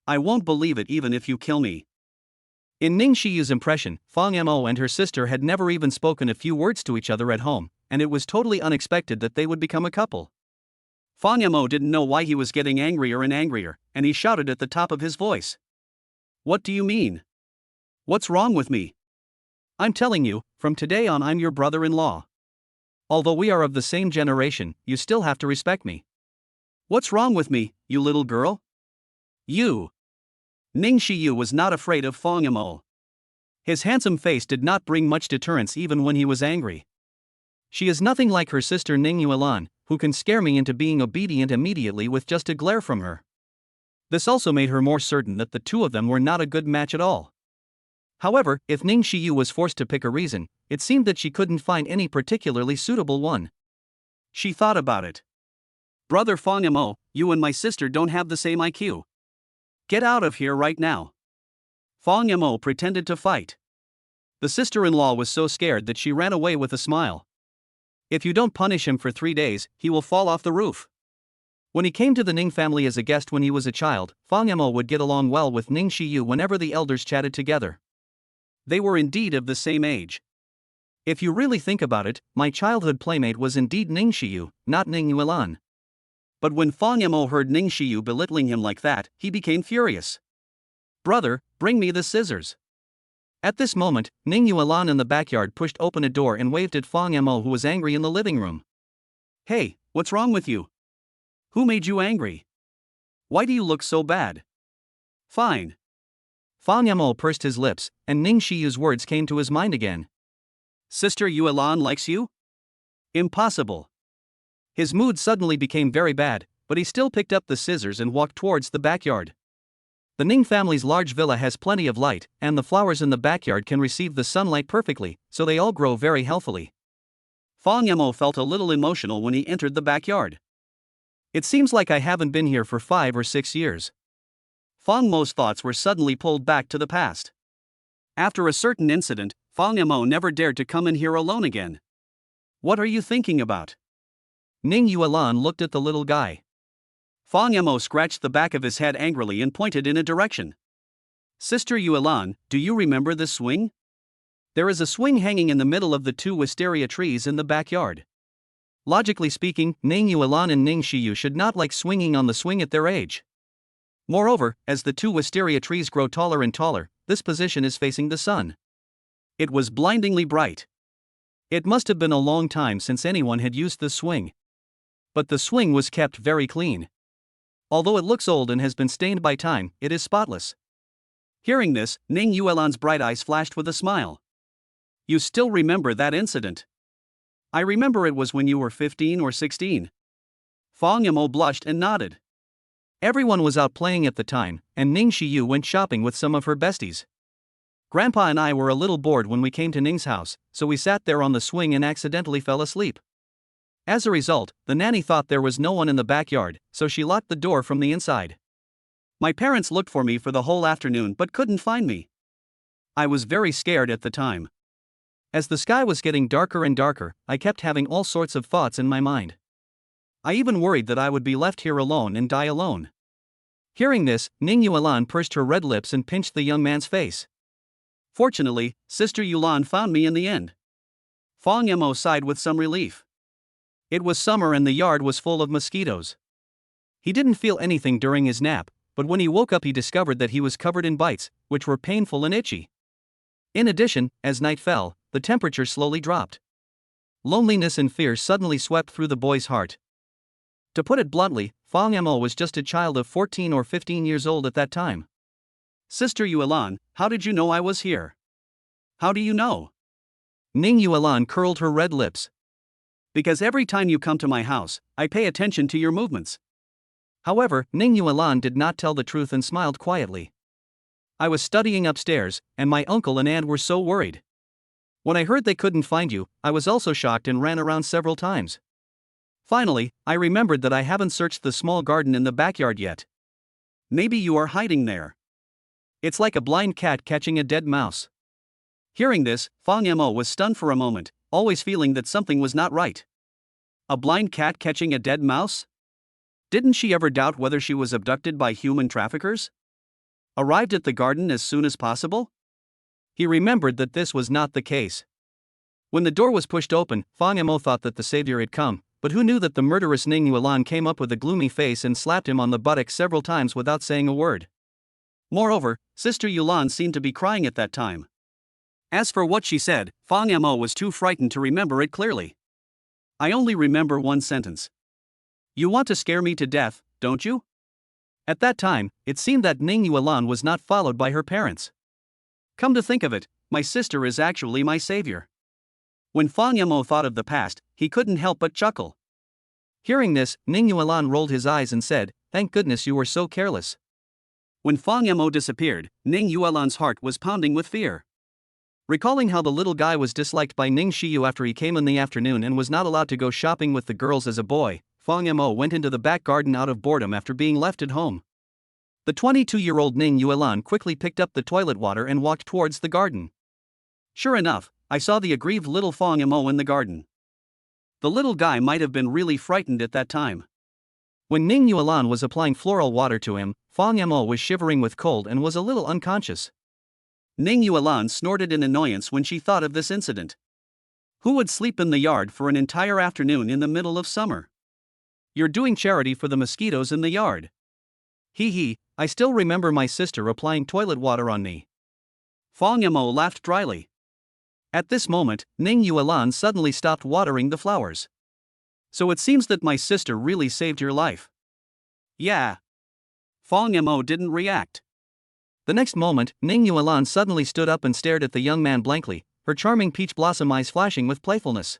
I won't believe it even if you kill me. In Ning Xiu's impression, Fang Yamo and her sister had never even spoken a few words to each other at home, and it was totally unexpected that they would become a couple. Fang Yamo didn't know why he was getting angrier and angrier, and he shouted at the top of his voice. What do you mean? What's wrong with me? I'm telling you, from today on I'm your brother-in-law. Although we are of the same generation, you still have to respect me. What's wrong with me, you little girl? You. Ning Xiu was not afraid of Fang Yamo. His handsome face did not bring much deterrence even when he was angry. She is nothing like her sister Ning Yuan, who can scare me into being obedient immediately with just a glare from her. This also made her more certain that the two of them were not a good match at all. However, if Ning Xiu was forced to pick a reason, it seemed that she couldn't find any particularly suitable one. She thought about it. Brother Fang Yamo, you and my sister don't have the same IQ. Get out of here right now. Fang Yamo pretended to fight. The sister-in-law was so scared that she ran away with a smile. If you don't punish him for 3 days, he will fall off the roof. When he came to the Ning family as a guest when he was a child, Fang Yamo would get along well with Ning Xiu whenever the elders chatted together. They were indeed of the same age. If you really think about it, my childhood playmate was indeed Ning Xiu, not Ning Yuan. But when Fang Yamo heard Ning Xiu belittling him like that, he became furious. Brother, bring me the scissors. At this moment, Ning Yuan in the backyard pushed open a door and waved at Fang Yamo, who was angry in the living room. Hey, what's wrong with you? Who made you angry? Why do you look so bad? Fine. Fang Yamo pursed his lips, and Ning Xiu's words came to his mind again. Sister Yuelan likes you? Impossible. His mood suddenly became very bad, but he still picked up the scissors and walked towards the backyard. The Ning family's large villa has plenty of light, and the flowers in the backyard can receive the sunlight perfectly, so they all grow very healthily. Fang Yamo felt a little emotional when he entered the backyard. It seems like I haven't been here for 5 or 6 years. Fang Mo's thoughts were suddenly pulled back to the past. After a certain incident, Fang Yamo never dared to come in here alone again. What are you thinking about? Ning Yuan looked at the little guy. Fang Yamo scratched the back of his head angrily and pointed in a direction. Sister Yuelan, do you remember this swing? There is a swing hanging in the middle of the 2 wisteria trees in the backyard. Logically speaking, Ning Yuan and Ning Xiu should not like swinging on the swing at their age. Moreover, as the 2 wisteria trees grow taller and taller, this position is facing the sun. It was blindingly bright. It must have been a long time since anyone had used the swing. But the swing was kept very clean. Although it looks old and has been stained by time, it is spotless. Hearing this, Ning Yuelan's bright eyes flashed with a smile. You still remember that incident? I remember it was when you were 15 or 16. Fang Yamo blushed and nodded. Everyone was out playing at the time, and Ning Xiu went shopping with some of her besties. Grandpa and I were a little bored when we came to Ning's house, so we sat there on the swing and accidentally fell asleep. As a result, the nanny thought there was no one in the backyard, so she locked the door from the inside. My parents looked for me for the whole afternoon but couldn't find me. I was very scared at the time. As the sky was getting darker and darker, I kept having all sorts of thoughts in my mind. I even worried that I would be left here alone and die alone. Hearing this, Ning Yuan pursed her red lips and pinched the young man's face. Fortunately, Sister Yuan found me in the end. Fang Yamo sighed with some relief. It was summer and the yard was full of mosquitoes. He didn't feel anything during his nap, but when he woke up he discovered that he was covered in bites, which were painful and itchy. In addition, as night fell, the temperature slowly dropped. Loneliness and fear suddenly swept through the boy's heart. To put it bluntly, Fang Yamo was just a child of 14 or 15 years old at that time. Sister Yuelan, how did you know I was here? How do you know? Ning Yuan curled her red lips. Because every time you come to my house, I pay attention to your movements. However, Ning Yuan did not tell the truth and smiled quietly. I was studying upstairs, and my uncle and aunt were so worried. When I heard they couldn't find you, I was also shocked and ran around several times. Finally, I remembered that I haven't searched the small garden in the backyard yet. Maybe you are hiding there. It's like a blind cat catching a dead mouse. Hearing this, Fang Mo was stunned for a moment, always feeling that something was not right. A blind cat catching a dead mouse? Didn't she ever doubt whether she was abducted by human traffickers? Arrived at the garden as soon as possible? He remembered that this was not the case. When the door was pushed open, Fang Mo thought that the savior had come, but who knew that the murderous Ning Yuan came up with a gloomy face and slapped him on the buttock several times without saying a word. Moreover, Sister Yulan seemed to be crying at that time. As for what she said, Fang Mo was too frightened to remember it clearly. I only remember one sentence. You want to scare me to death, don't you? At that time, it seemed that Ning Yuan was not followed by her parents. Come to think of it, my sister is actually my savior. When Fang Mo thought of the past, he couldn't help but chuckle. Hearing this, Ning Yuan rolled his eyes and said, "Thank goodness you were so careless." When Fang Mo disappeared, Ning Yuan's heart was pounding with fear. Recalling how the little guy was disliked by Ning Shiyu after he came in the afternoon and was not allowed to go shopping with the girls as a boy, Fang Mo went into the back garden out of boredom after being left at home. The 22-year-old Ning Yuan quickly picked up the toilet water and walked towards the garden. Sure enough, I saw the aggrieved little Fang Mo in the garden. The little guy might have been really frightened at that time. When Ning Yuan was applying floral water to him, Fang Mo was shivering with cold and was a little unconscious. Ning Yuan snorted in annoyance when she thought of this incident. Who would sleep in the yard for an entire afternoon in the middle of summer? You're doing charity for the mosquitoes in the yard. Hee, I still remember my sister applying toilet water on me. Fang Mo laughed dryly. At this moment, Ning Yuan suddenly stopped watering the flowers. So it seems that my sister really saved your life. Yeah. Fang Mo didn't react. The next moment, Ning Yuan suddenly stood up and stared at the young man blankly, her charming peach blossom eyes flashing with playfulness.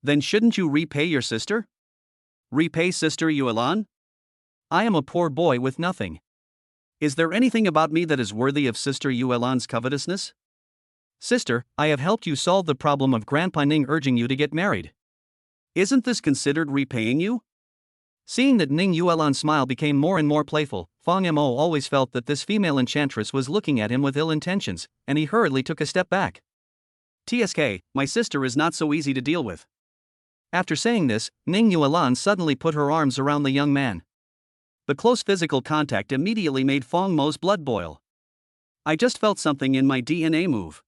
Then shouldn't you repay your sister? Repay Sister Yuan? I am a poor boy with nothing. Is there anything about me that is worthy of Sister Yuan's covetousness? Sister, I have helped you solve the problem of Grandpa Ning urging you to get married. Isn't this considered repaying you? Seeing that Ning Yuan's smile became more and more playful, Fang Mo always felt that this female enchantress was looking at him with ill intentions, and he hurriedly took a step back. TSK, my sister is not so easy to deal with. After saying this, Ning Yuan suddenly put her arms around the young man. The close physical contact immediately made Fang Mo's blood boil. I just felt something in my DNA move.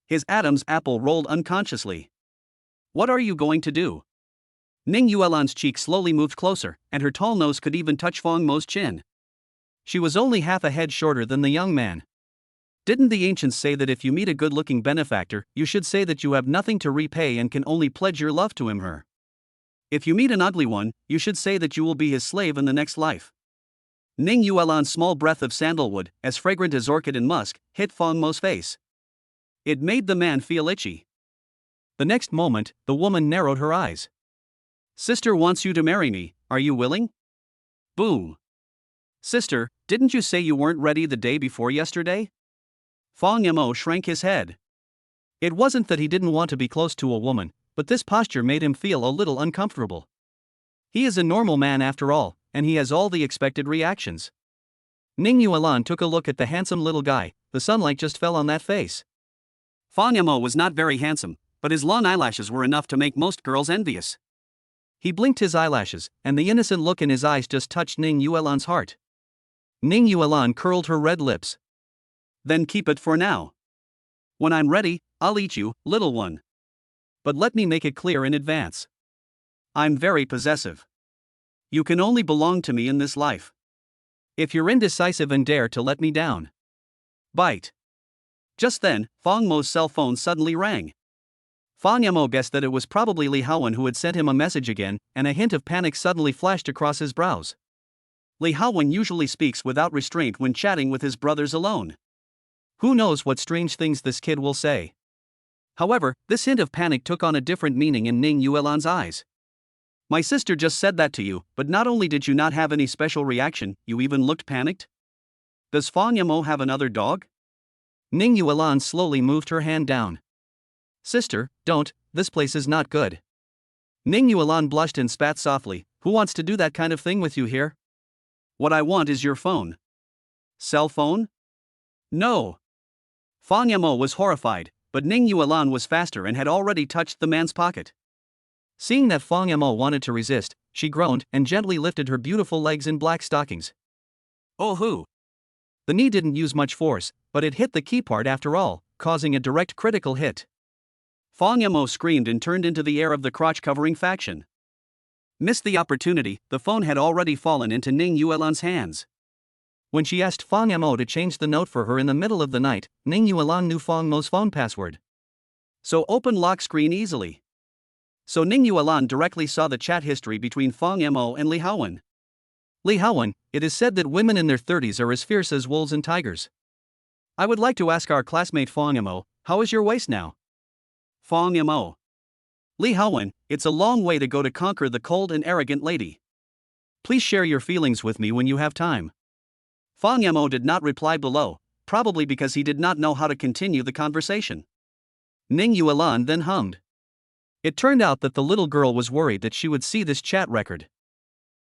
His Adam's apple rolled unconsciously. What are you going to do? Ning Yuan's cheek slowly moved closer, and her tall nose could even touch Fang Mo's chin. She was only half a head shorter than the young man. Didn't the ancients say that if you meet a good-looking benefactor, you should say that you have nothing to repay and can only pledge your love to him/her? If you meet an ugly one, you should say that you will be his slave in the next life. Ning Yuan's small breath of sandalwood, as fragrant as orchid and musk, hit Fang Mo's face. It made the man feel itchy. The next moment, the woman narrowed her eyes. Sister wants you to marry me, are you willing? Boom. Sister, didn't you say you weren't ready the day before yesterday? Fang Mo shrank his head. It wasn't that he didn't want to be close to a woman, but this posture made him feel a little uncomfortable. He is a normal man after all, and he has all the expected reactions. Ning Yuan took a look at the handsome little guy, the sunlight just fell on that face. Fang Mo was not very handsome, but his long eyelashes were enough to make most girls envious. He blinked his eyelashes, and the innocent look in his eyes just touched Ning Yuan's heart. Ning Yuan curled her red lips. Then keep it for now. When I'm ready, I'll eat you, little one. But let me make it clear in advance. I'm very possessive. You can only belong to me in this life. If you're indecisive and dare to let me down. Bite. Just then, Fang Mo's cell phone suddenly rang. Fang Mo guessed that it was probably Li Haowen who had sent him a message again, and a hint of panic suddenly flashed across his brows. Li Haowen usually speaks without restraint when chatting with his brothers alone. Who knows what strange things this kid will say? However, this hint of panic took on a different meaning in Ning Yuan's eyes. My sister just said that to you, but not only did you not have any special reaction, you even looked panicked? Does Fang Mo have another dog? Ning Yuan slowly moved her hand down. Sister, don't, this place is not good. Ning Yuan blushed and spat softly. Who wants to do that kind of thing with you here? What I want is your phone. Cell phone? No. Fang Yamo was horrified, but Ning Yuan was faster and had already touched the man's pocket. Seeing that Fang Yamo wanted to resist, she groaned and gently lifted her beautiful legs in black stockings. Oh hoo! The knee didn't use much force, but it hit the key part after all, causing a direct critical hit. Fang Yamo screamed and turned into the air of the crotch-covering faction. Missed the opportunity, the phone had already fallen into Ning Yuan's hands. When she asked Fang Yamo to change the note for her in the middle of the night, Ning Yuan knew Fang Mo's phone password. So open lock screen easily. So Ning Yuan directly saw the chat history between Fang Yamo and Li Haowen. Li Haowen, it is said that women in their 30s are as fierce as wolves and tigers. I would like to ask our classmate Fang Yamo, how is your waist now? Fang Yamo. Li Haowen, it's a long way to go to conquer the cold and arrogant lady. Please share your feelings with me when you have time. Fang Yamo did not reply below, probably because he did not know how to continue the conversation. Ning Yuan then hummed. It turned out that the little girl was worried that she would see this chat record.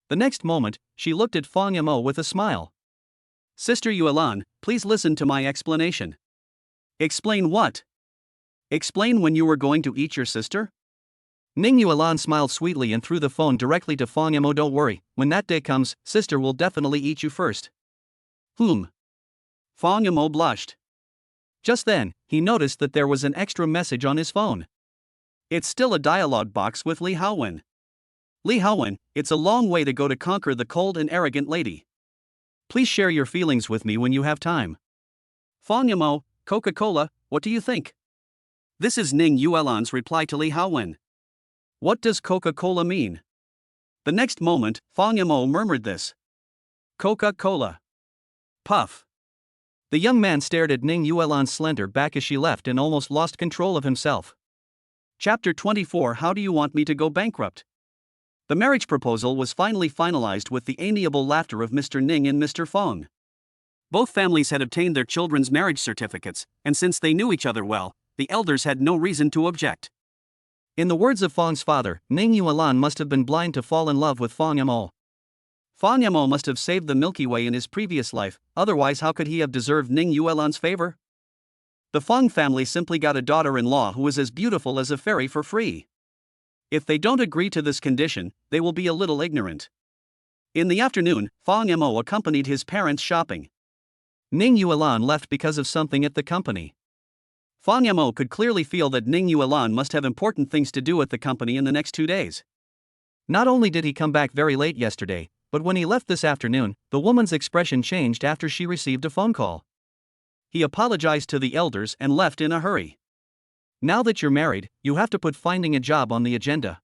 The next moment, she looked at Fang Yamo with a smile. Sister Yuan, please listen to my explanation. Explain what? Explain when you were going to eat your sister? Ning Yuan smiled sweetly and threw the phone directly to Fang Yamo. Don't worry, when that day comes, sister will definitely eat you first. Fang Yamo blushed. Just then, he noticed that there was an extra message on his phone. It's still a dialogue box with Li Haowen. Li Haowen, it's a long way to go to conquer the cold and arrogant lady. Please share your feelings with me when you have time. Fang Yamo, Coca-Cola, what do you think? This is Ning Yuan's reply to Li Haowen. What does Coca-Cola mean? The next moment, Fang Yamo murmured this. Coca-Cola. Puff. The young man stared at Ning Yuan's slender back as she left and almost lost control of himself. Chapter 24. How do you want me to go bankrupt? The marriage proposal was finally finalized with the amiable laughter of Mr. Ning and Mr. Fang. Both families had obtained their children's marriage certificates, and since they knew each other well, the elders had no reason to object. In the words of Fang's father, Ning Yuan must have been blind to fall in love with Fang Yamo. Fang Yamo must have saved the Milky Way in his previous life, otherwise how could he have deserved Ning Yuan's favor? The Fang family simply got a daughter-in-law who is as beautiful as a fairy for free. If they don't agree to this condition, they will be a little ignorant. In the afternoon, Fang Yamo accompanied his parents shopping. Ning Yuan left because of something at the company. Fang Yamo could clearly feel that Ning Yuan must have important things to do at the company in the next 2 days. Not only did he come back very late yesterday, but when he left this afternoon, the woman's expression changed after she received a phone call. He apologized to the elders and left in a hurry. Now that you're married, you have to put finding a job on the agenda.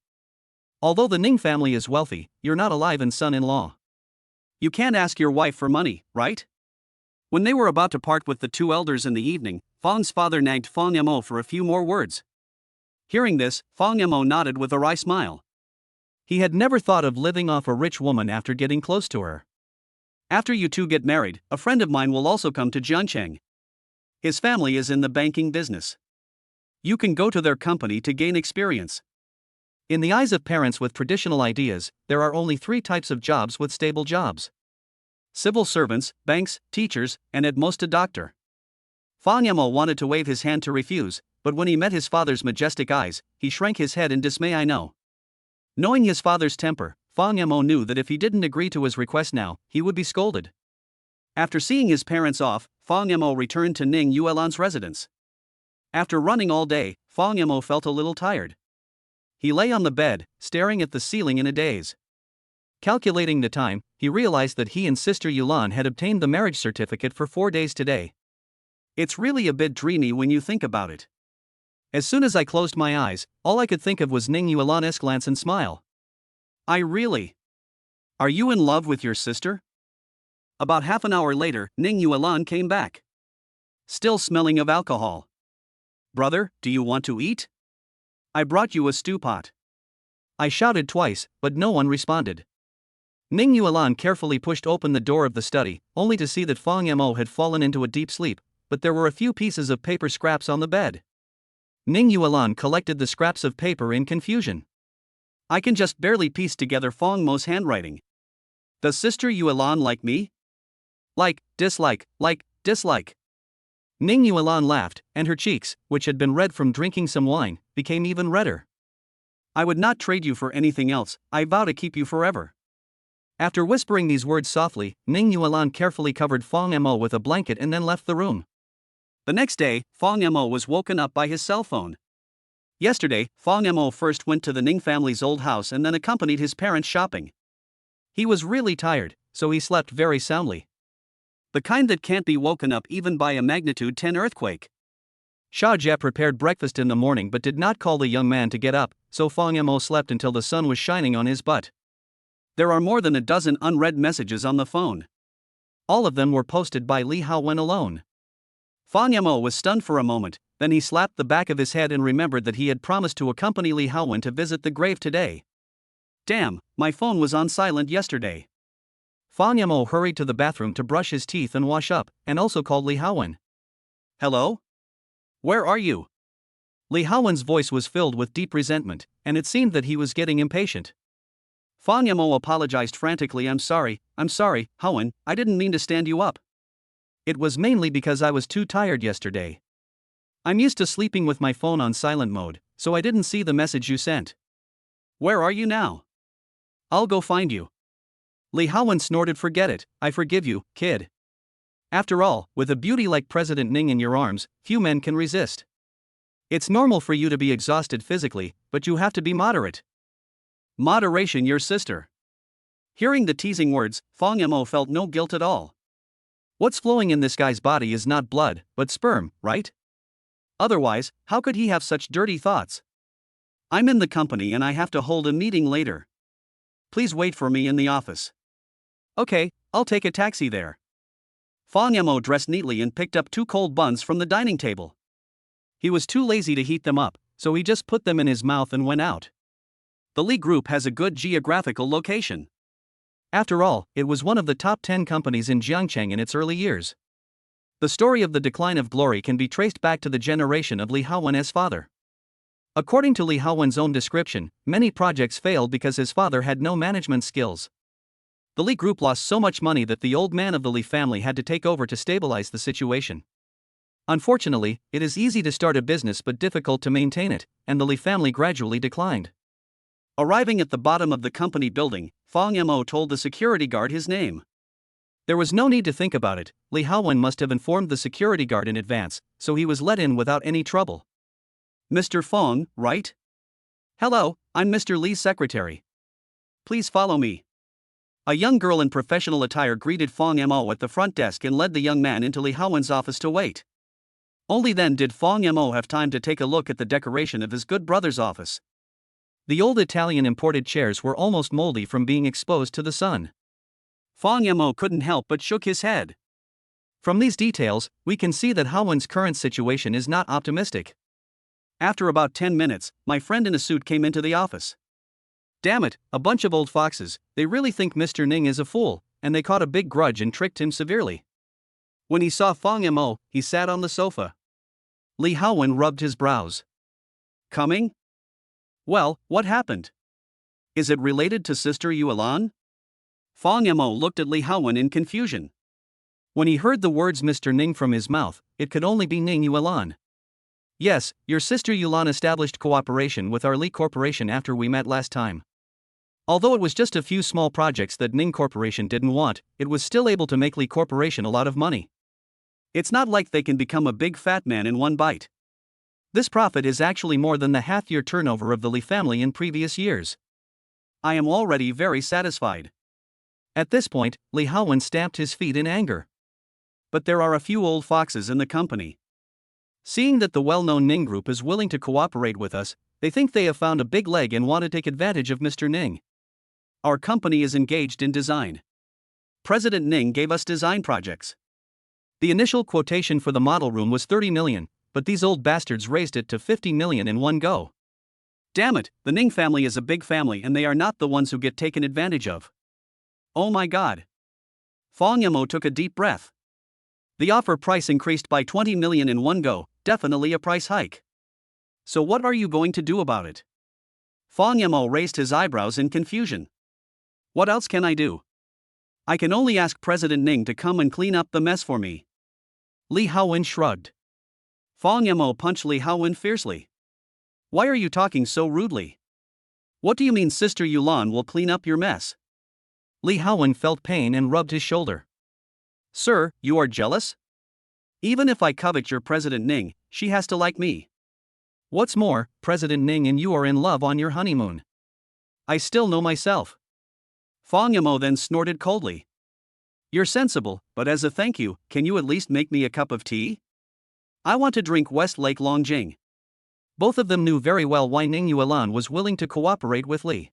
Although the Ning family is wealthy, you're not alive and son-in-law. You can't ask your wife for money, right? When they were about to part with the two elders in the evening, Fang's father nagged Fang Yamo for a few more words. Hearing this, Fang Yamo nodded with a wry smile. He had never thought of living off a rich woman after getting close to her. After you two get married, a friend of mine will also come to Jiancheng. His family is in the banking business. You can go to their company to gain experience. In the eyes of parents with traditional ideas, there are only 3 types of jobs with stable jobs: civil servants, banks, teachers, and at most a doctor. Fang Yamo wanted to wave his hand to refuse, but when he met his father's majestic eyes, he shrank his head in dismay. I know. Knowing his father's temper, Fang Yamo knew that if he didn't agree to his request now, he would be scolded. After seeing his parents off, Fang Yamo returned to Ning Yuan's residence. After running all day, Fang Yamo felt a little tired. He lay on the bed, staring at the ceiling in a daze. Calculating the time, he realized that he and Sister Yuan had obtained the marriage certificate for 4 days today. It's really a bit dreamy when you think about it. As soon as I closed my eyes, all I could think of was Ning Yuan's glance and smile. Are you in love with your sister? About half an hour later, Ning Yuan came back. Still smelling of alcohol. Brother, do you want to eat? I brought you a stew pot. I shouted twice, but no one responded. Ning Yuan carefully pushed open the door of the study, only to see that Fang Yamo had fallen into a deep sleep, but there were a few pieces of paper scraps on the bed. Ning Yuan collected the scraps of paper in confusion. I can just barely piece together Fong Mo's handwriting. Does Sister Yuan like me? Like, dislike. Ning Yuan laughed, and her cheeks, which had been red from drinking some wine, became even redder. I would not trade you for anything else, I vow to keep you forever. After whispering these words softly, Ning Yuan carefully covered Fong Mo with a blanket and then left the room. The next day, Fong Mo was woken up by his cell phone. Yesterday, Fong Mo first went to the Ning family's old house and then accompanied his parents shopping. He was really tired, so he slept very soundly. The kind that can't be woken up even by a magnitude 10 earthquake. Sha Jia prepared breakfast in the morning but did not call the young man to get up, so Fong Mo slept until the sun was shining on his butt. There are more than a dozen unread messages on the phone. All of them were posted by Li Haowen alone. Fong Mo was stunned for a moment, then he slapped the back of his head and remembered that he had promised to accompany Li Haowen to visit the grave today. Damn, my phone was on silent yesterday. Fong Mo hurried to the bathroom to brush his teeth and wash up, and also called Li Haowen. Hello? Where are you? Li Haowen's voice was filled with deep resentment, and it seemed that he was getting impatient. Fong Mo apologized frantically. I'm sorry, Haowen, I didn't mean to stand you up. It was mainly because I was too tired yesterday. I'm used to sleeping with my phone on silent mode, so I didn't see the message you sent. Where are you now? I'll go find you. Li Haowen snorted. Forget it, I forgive you, kid. After all, with a beauty like President Ning in your arms, few men can resist. It's normal for you to be exhausted physically, but you have to be moderate. Moderation, your sister. Hearing the teasing words, Fong Mo felt no guilt at all. What's flowing in this guy's body is not blood, but sperm, right? Otherwise, how could he have such dirty thoughts? I'm in the company and I have to hold a meeting later. Please wait for me in the office. Okay, I'll take a taxi there. Fong Mo dressed neatly and picked up 2 cold buns from the dining table. He was too lazy to heat them up, so he just put them in his mouth and went out. The Li Group has a good geographical location. After all, it was one of the top 10 companies in Jiangcheng in its early years. The story of the decline of glory can be traced back to the generation of Li Haowen's father. According to Li Haowen's own description, many projects failed because his father had no management skills. The Li Group lost so much money that the old man of the Li family had to take over to stabilize the situation. Unfortunately, it is easy to start a business but difficult to maintain it, and the Li family gradually declined. Arriving at the bottom of the company building, Fong Mo told the security guard his name. There was no need to think about it. Li Haowen must have informed the security guard in advance, so he was let in without any trouble. Mr. Fong, right? Hello, I'm Mr. Li's secretary. Please follow me. A young girl in professional attire greeted Fong Mo at the front desk and led the young man into Li Haowen's office to wait. Only then did Fong Mo have time to take a look at the decoration of his good brother's office. The old Italian imported chairs were almost moldy from being exposed to the sun. Fong Mo couldn't help but shook his head. From these details, we can see that Haowen's current situation is not optimistic. After about 10 minutes, my friend in a suit came into the office. Damn it, a bunch of old foxes, they really think Mr. Ning is a fool, and they caught a big grudge and tricked him severely. When he saw Fong Mo, he sat on the sofa. Li Haowen rubbed his brows. Coming? Well, what happened? Is it related to Sister Yuan? Fong Mo looked at Li Haowen in confusion. When he heard the words Mr. Ning from his mouth, it could only be Ning Yuan. Yes, your sister Yuan established cooperation with our Li Corporation after we met last time. Although it was just a few small projects that Ning Corporation didn't want, it was still able to make Li Corporation a lot of money. It's not like they can become a big fat man in one bite. This profit is actually more than the half-year turnover of the Li family in previous years. I am already very satisfied. At this point, Li Haowen stamped his feet in anger. But there are a few old foxes in the company. Seeing that the well-known Ning Group is willing to cooperate with us, they think they have found a big leg and want to take advantage of Mr. Ning. Our company is engaged in design. President Ning gave us design projects. The initial quotation for the model room was 30 million, but these old bastards raised it to 50 million in one go. Damn it, the Ning family is a big family and they are not the ones who get taken advantage of. Oh my god. Fong Mo took a deep breath. The offer price increased by 20 million in one go, definitely a price hike. So what are you going to do about it? Fang Yamo raised his eyebrows in confusion. What else can I do? I can only ask President Ning to come and clean up the mess for me. Li Haowen shrugged. Fang Yamo punched Li Haowen fiercely. Why are you talking so rudely? What do you mean Sister Yulan will clean up your mess? Li Haowen felt pain and rubbed his shoulder. Sir, you are jealous? Even if I covet your President Ning, she has to like me. What's more, President Ning and you are in love on your honeymoon. I still know myself. Fang Yamo then snorted coldly. You're sensible, but as a thank you, can you at least make me a cup of tea? I want to drink Westlake Longjing. Both of them knew very well why Ning Yuan was willing to cooperate with Li.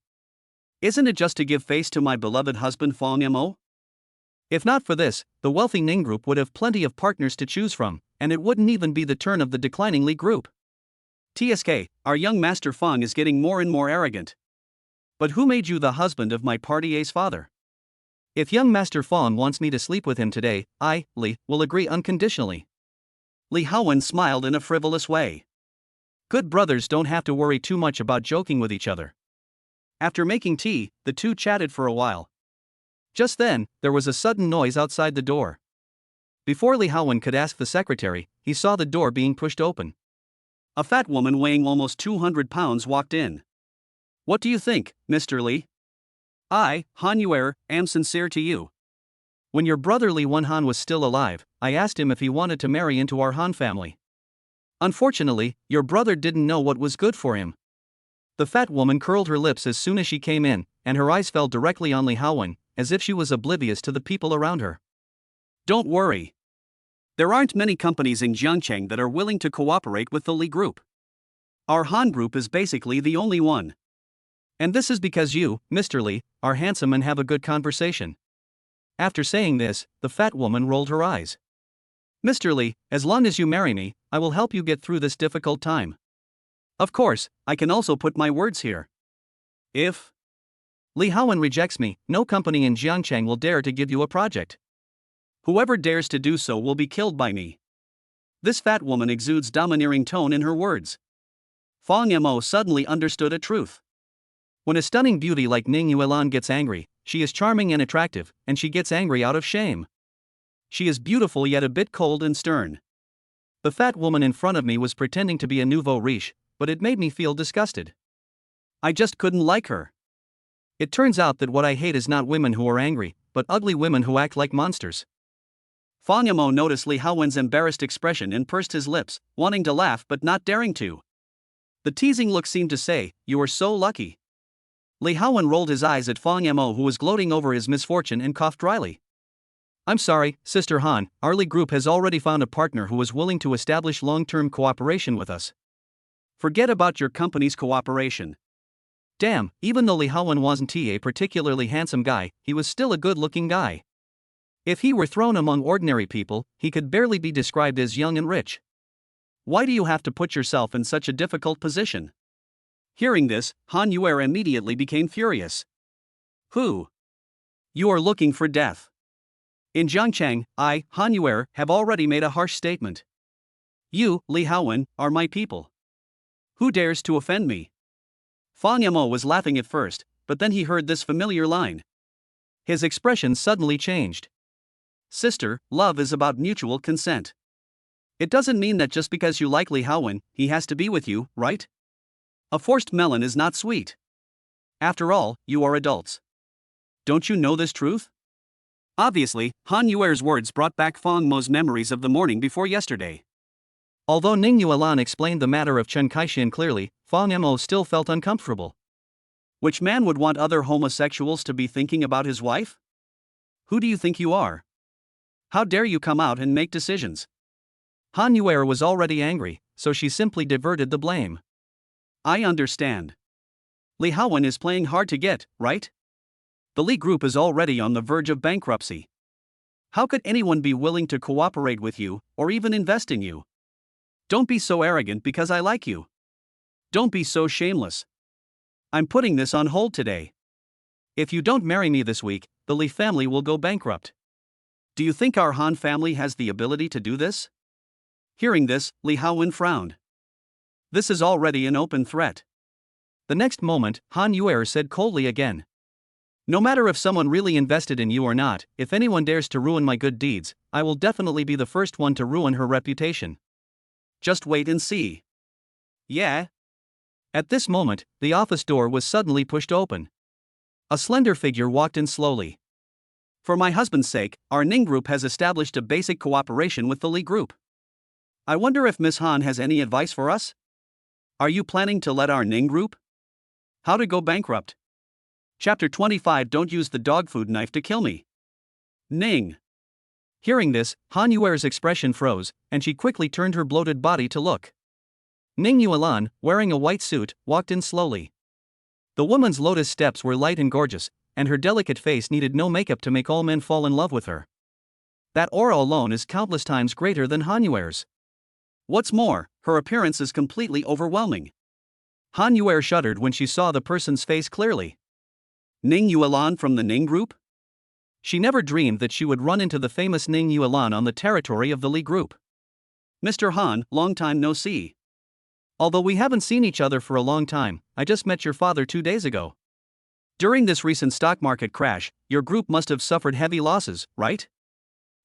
Isn't it just to give face to my beloved husband Fang Yamo? If not for this, the wealthy Ning group would have plenty of partners to choose from, and it wouldn't even be the turn of the declining Li group. TSK, our young master Fang is getting more and more arrogant. But who made you the husband of my part.I's father? If young master Fang wants me to sleep with him today, I, Li, will agree unconditionally. Li Haowen smiled in a frivolous way. Good brothers don't have to worry too much about joking with each other. After making tea, the two chatted for a while. Just then, there was a sudden noise outside the door. Before Li Haowen could ask the secretary, he saw the door being pushed open. A fat woman weighing almost 200 pounds walked in. What do you think, Mr. Li? I, Han Yuer, am sincere to you. When your brother Li Wenhan was still alive, I asked him if he wanted to marry into our Han family. Unfortunately, your brother didn't know what was good for him. The fat woman curled her lips as soon as she came in, and her eyes fell directly on Li Haowen, as if she was oblivious to the people around her. Don't worry. There aren't many companies in Jiangcheng that are willing to cooperate with the Li Group. Our Han Group is basically the only one. And this is because you, Mr. Li, are handsome and have a good conversation. After saying this, the fat woman rolled her eyes. Mr. Li, as long as you marry me, I will help you get through this difficult time. Of course, I can also put my words here. If Li Haowen rejects me, no company in Jiangcheng will dare to give you a project. Whoever dares to do so will be killed by me. This fat woman exudes domineering tone in her words. Fang Yamo suddenly understood a truth. When a stunning beauty like Ning Yuan gets angry, she is charming and attractive, and she gets angry out of shame. She is beautiful yet a bit cold and stern. The fat woman in front of me was pretending to be a nouveau riche, but it made me feel disgusted. I just couldn't like her. It turns out that what I hate is not women who are angry, but ugly women who act like monsters. Fang Yamo noticed Li Haowen's embarrassed expression and pursed his lips, wanting to laugh but not daring to. The teasing look seemed to say, "You are so lucky." Li Haowen rolled his eyes at Fang Yamo, who was gloating over his misfortune, and coughed dryly. I'm sorry, Sister Han, our Li Group has already found a partner who is willing to establish long-term cooperation with us. Forget about your company's cooperation. Damn, even though Li Haowen wasn't a particularly handsome guy, he was still a good-looking guy. If he were thrown among ordinary people, he could barely be described as young and rich. Why do you have to put yourself in such a difficult position? Hearing this, Han Yuer immediately became furious. Who? You are looking for death. In Jiangcheng, I, Han Yuer, have already made a harsh statement. You, Li Haowen, are my people. Who dares to offend me? Fang Yamo was laughing at first, but then he heard this familiar line. His expression suddenly changed. Sister, love is about mutual consent. It doesn't mean that just because you like Li Haowen, he has to be with you, right? A forced melon is not sweet. After all, you are adults. Don't you know this truth? Obviously, Han Yuer's words brought back Fang Mo's memories of the morning before yesterday. Although Ning Yuan explained the matter of Chen Kaixin clearly, Fang Mo still felt uncomfortable. Which man would want other homosexuals to be thinking about his wife? Who do you think you are? How dare you come out and make decisions? Han Yuer was already angry, so she simply diverted the blame. I understand. Li Haowen is playing hard to get, right? The Li Group is already on the verge of bankruptcy. How could anyone be willing to cooperate with you, or even invest in you? Don't be so arrogant because I like you. Don't be so shameless. I'm putting this on hold today. If you don't marry me this week, the Li family will go bankrupt. Do you think our Han family has the ability to do this? Hearing this, Li Haowen frowned. This is already an open threat. The next moment, Han Yuer said coldly again. No matter if someone really invested in you or not, if anyone dares to ruin my good deeds, I will definitely be the first one to ruin her reputation. Just wait and see. Yeah? At this moment, the office door was suddenly pushed open. A slender figure walked in slowly. For my husband's sake, our Ning group has established a basic cooperation with the Li group. I wonder if Miss Han has any advice for us? Are you planning to let our Ning group? How to go bankrupt? Chapter 25. Don't use the dog food knife to kill me. Ning. Hearing this, Han Yuer's expression froze, and she quickly turned her bloated body to look. Ning Yuan, wearing a white suit, walked in slowly. The woman's lotus steps were light and gorgeous, and her delicate face needed no makeup to make all men fall in love with her. That aura alone is countless times greater than Han Yuer's. What's more, her appearance is completely overwhelming. Han Yuer shuddered when she saw the person's face clearly. Ning Yuan from the Ning group? She never dreamed that she would run into the famous Ning Yuan on the territory of the Li group. Mr. Han, long time no see. Although we haven't seen each other for a long time, I just met your father 2 days ago. During this recent stock market crash, your group must have suffered heavy losses, right?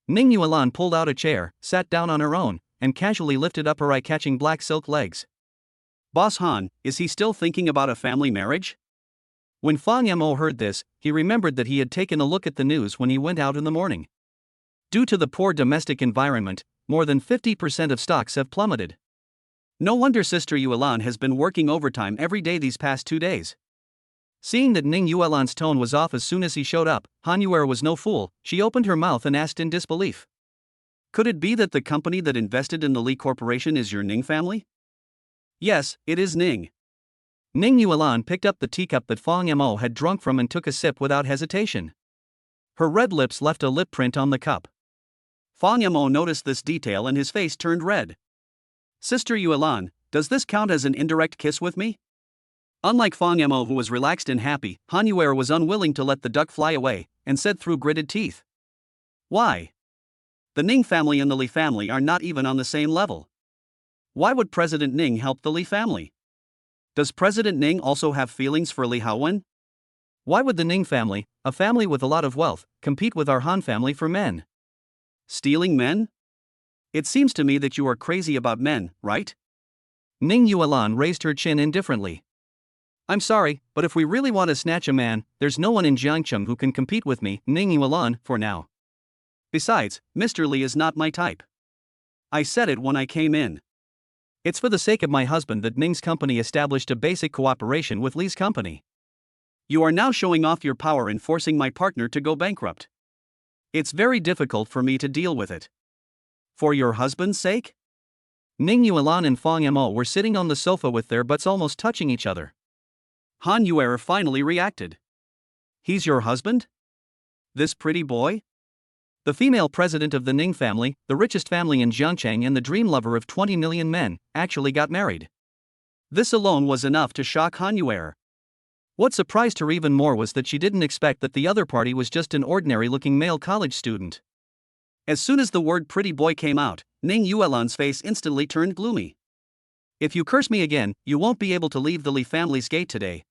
Ning Yuan pulled out a chair, sat down on her own, and casually lifted up her eye-catching black silk legs. Boss Han, is he still thinking about a family marriage? When Fang Mo heard this, he remembered that he had taken a look at the news when he went out in the morning. Due to the poor domestic environment, more than 50% of stocks have plummeted. No wonder Sister Yuan has been working overtime every day these past 2 days. Seeing that Ning Yuan's tone was off as soon as he showed up, Han Yuer was no fool. She opened her mouth and asked in disbelief. Could it be that the company that invested in the Li Corporation is your Ning family? Yes, it is Ning. Ning Yuan picked up the teacup that Fang Mo had drunk from and took a sip without hesitation. Her red lips left a lip print on the cup. Fang Mo noticed this detail and his face turned red. Sister Yuan, does this count as an indirect kiss with me? Unlike Fang Mo, who was relaxed and happy, Han Yuer was unwilling to let the duck fly away, and said through gritted teeth. Why? The Ning family and the Li family are not even on the same level. Why would President Ning help the Li family? Does President Ning also have feelings for Li Haowen? Why would the Ning family, a family with a lot of wealth, compete with our Han family for men? Stealing men? It seems to me that you are crazy about men, right? Ning Yuan raised her chin indifferently. I'm sorry, but if we really want to snatch a man, there's no one in Jiangcheng who can compete with me, Ning Yuan, for now. Besides, Mr. Li is not my type. I said it when I came in. It's for the sake of my husband that Ning's company established a basic cooperation with Li's company. You are now showing off your power in forcing my partner to go bankrupt. It's very difficult for me to deal with it. For your husband's sake? Ning Yuan and Fang Mo were sitting on the sofa with their butts almost touching each other. Han Yuer finally reacted. He's your husband? This pretty boy? The female president of the Ning family, the richest family in Jiangcheng and the dream lover of 20 million men, actually got married. This alone was enough to shock Han Yuer. What surprised her even more was that she didn't expect that the other party was just an ordinary-looking male college student. As soon as the word pretty boy came out, Ning Yuan's face instantly turned gloomy. If you curse me again, you won't be able to leave the Li family's gate today.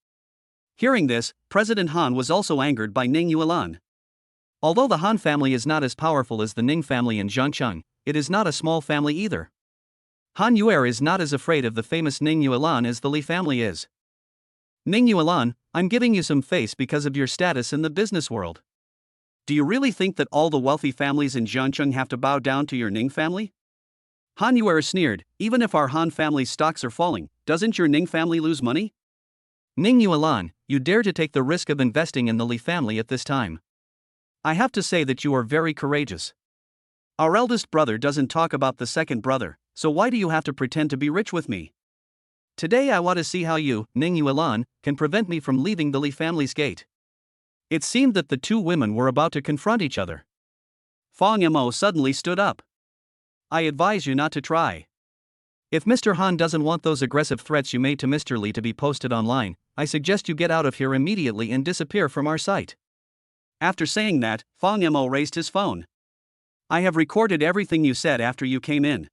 Hearing this, President Han was also angered by Ning Yuan. Although the Han family is not as powerful as the Ning family in Jiangcheng, it is not a small family either. Han Yuer is not as afraid of the famous Ning Yuan as the Li family is. Ning Yuan, I'm giving you some face because of your status in the business world. Do you really think that all the wealthy families in Jiangcheng have to bow down to your Ning family? Han Yuer sneered, even if our Han family's stocks are falling, doesn't your Ning family lose money? Ning Yuan, you dare to take the risk of investing in the Li family at this time. I have to say that you are very courageous. Our eldest brother doesn't talk about the second brother, so why do you have to pretend to be rich with me? Today I want to see how you, Ning Yuan, can prevent me from leaving the Li family's gate. It seemed that the two women were about to confront each other. Fang Mo suddenly stood up. I advise you not to try. If Mr. Han doesn't want those aggressive threats you made to Mr. Li to be posted online, I suggest you get out of here immediately and disappear from our site. After saying that, Fang Mo raised his phone. I have recorded everything you said after you came in.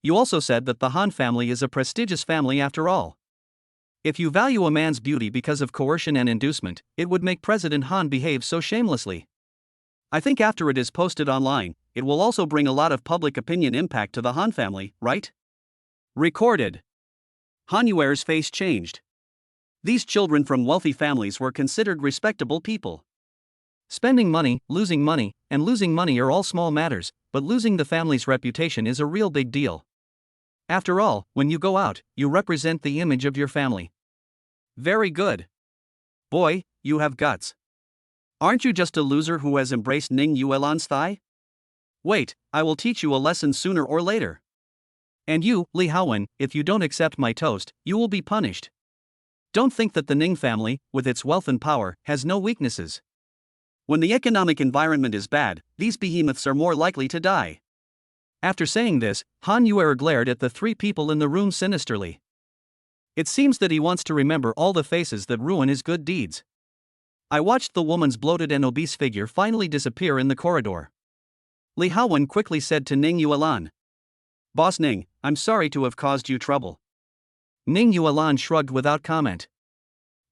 You also said that the Han family is a prestigious family after all. If you value a man's beauty because of coercion and inducement, it would make President Han behave so shamelessly. I think after it is posted online, it will also bring a lot of public opinion impact to the Han family, right? Recorded. Han Yuer's face changed. These children from wealthy families were considered respectable people. Spending money, and losing money are all small matters, but losing the family's reputation is a real big deal. After all, when you go out, you represent the image of your family. Very good. Boy, you have guts. Aren't you just a loser who has embraced Ning Yuan's thigh? Wait, I will teach you a lesson sooner or later. And you, Li Haowen, if you don't accept my toast, you will be punished. Don't think that the Ning family, with its wealth and power, has no weaknesses. When the economic environment is bad, these behemoths are more likely to die. After saying this, Han Yuer glared at the three people in the room sinisterly. It seems that he wants to remember all the faces that ruin his good deeds. I watched the woman's bloated and obese figure finally disappear in the corridor. Li Haowen quickly said to Ning Yuan, "Boss Ning, I'm sorry to have caused you trouble." Ning Yuan shrugged without comment.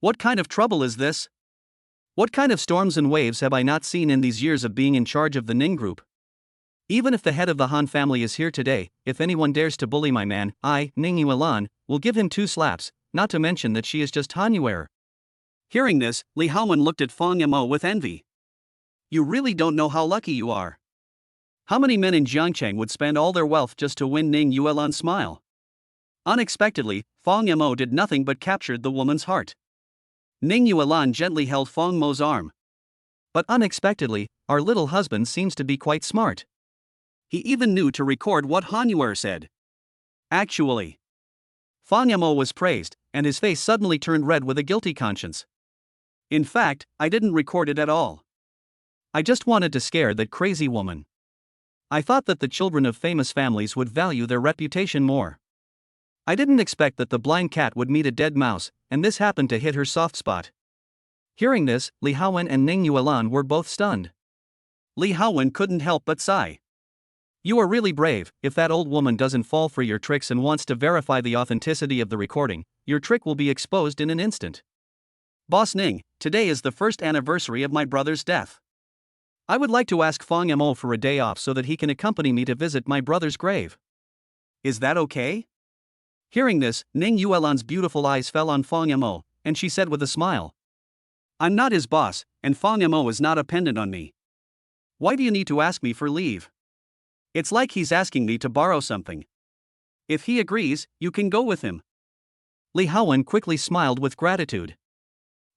What kind of trouble is this? What kind of storms and waves have I not seen in these years of being in charge of the Ning group? Even if the head of the Han family is here today, if anyone dares to bully my man, I, Ning Yuan, will give him 2 slaps, not to mention that she is just Han Yuer. Hearing this, Li Haowen looked at Fang Yamo with envy. You really don't know how lucky you are. How many men in Jiangcheng would spend all their wealth just to win Ning Yuan's smile? Unexpectedly, Fang Yamo did nothing but captured the woman's heart. Ning Yuan gently held Fang Mo's arm. But unexpectedly, our little husband seems to be quite smart. He even knew to record what Han Yuer said. Actually, Fang Yamo was praised, and his face suddenly turned red with a guilty conscience. In fact, I didn't record it at all. I just wanted to scare that crazy woman. I thought that the children of famous families would value their reputation more. I didn't expect that the blind cat would meet a dead mouse, and this happened to hit her soft spot. Hearing this, Li Haowen and Ning Yuan were both stunned. Li Haowen couldn't help but sigh. You are really brave. If that old woman doesn't fall for your tricks and wants to verify the authenticity of the recording, your trick will be exposed in an instant. Boss Ning, today is the 1st anniversary of my brother's death. I would like to ask Fang Yamo for a day off so that he can accompany me to visit my brother's grave. Is that okay? Hearing this, Ning Yuan's beautiful eyes fell on Fang Yamo, and she said with a smile, I'm not his boss, and Fang Yamo is not a pendant on me. Why do you need to ask me for leave? It's like he's asking me to borrow something. If he agrees, you can go with him. Li Haowen quickly smiled with gratitude.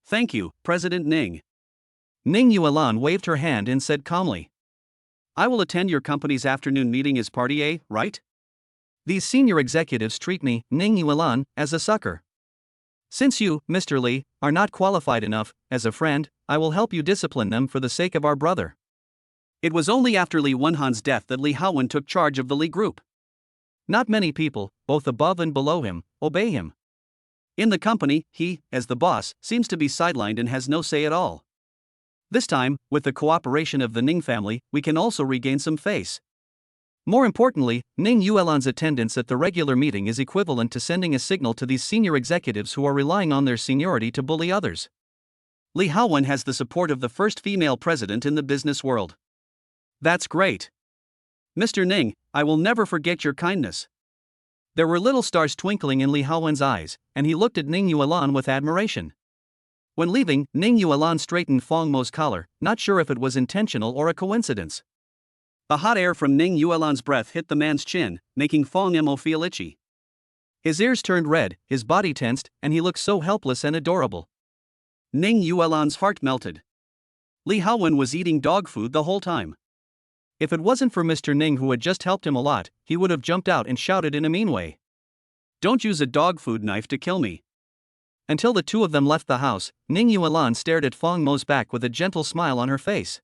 Thank you, President Ning. Ning Yuan waved her hand and said calmly, I will attend your company's afternoon meeting as part.A, right? These senior executives treat me, Ning Yuan, as a sucker. Since you, Mr. Li, are not qualified enough, as a friend, I will help you discipline them for the sake of our brother. It was only after Li Wenhan's death that Li Haowen took charge of the Li group. Not many people, both above and below him, obey him. In the company, he, as the boss, seems to be sidelined and has no say at all. This time, with the cooperation of the Ning family, we can also regain some face. More importantly, Ning Yuan's attendance at the regular meeting is equivalent to sending a signal to these senior executives who are relying on their seniority to bully others. Li Haowen has the support of the first female president in the business world. That's great. Mr. Ning, I will never forget your kindness. There were little stars twinkling in Li Haowen's eyes, and he looked at Ning Yuan with admiration. When leaving, Ning Yuan straightened Fang Mo's collar, not sure if it was intentional or a coincidence. The hot air from Ning Yuan's breath hit the man's chin, making Fang Mo feel itchy. His ears turned red, his body tensed, and he looked so helpless and adorable. Ning Yuan's heart melted. Li Haowen was eating dog food the whole time. If it wasn't for Mr. Ning who had just helped him a lot, he would have jumped out and shouted in a mean way. Don't use a dog food knife to kill me. Until the two of them left the house, Ning Yuan stared at Fang Mo's back with a gentle smile on her face.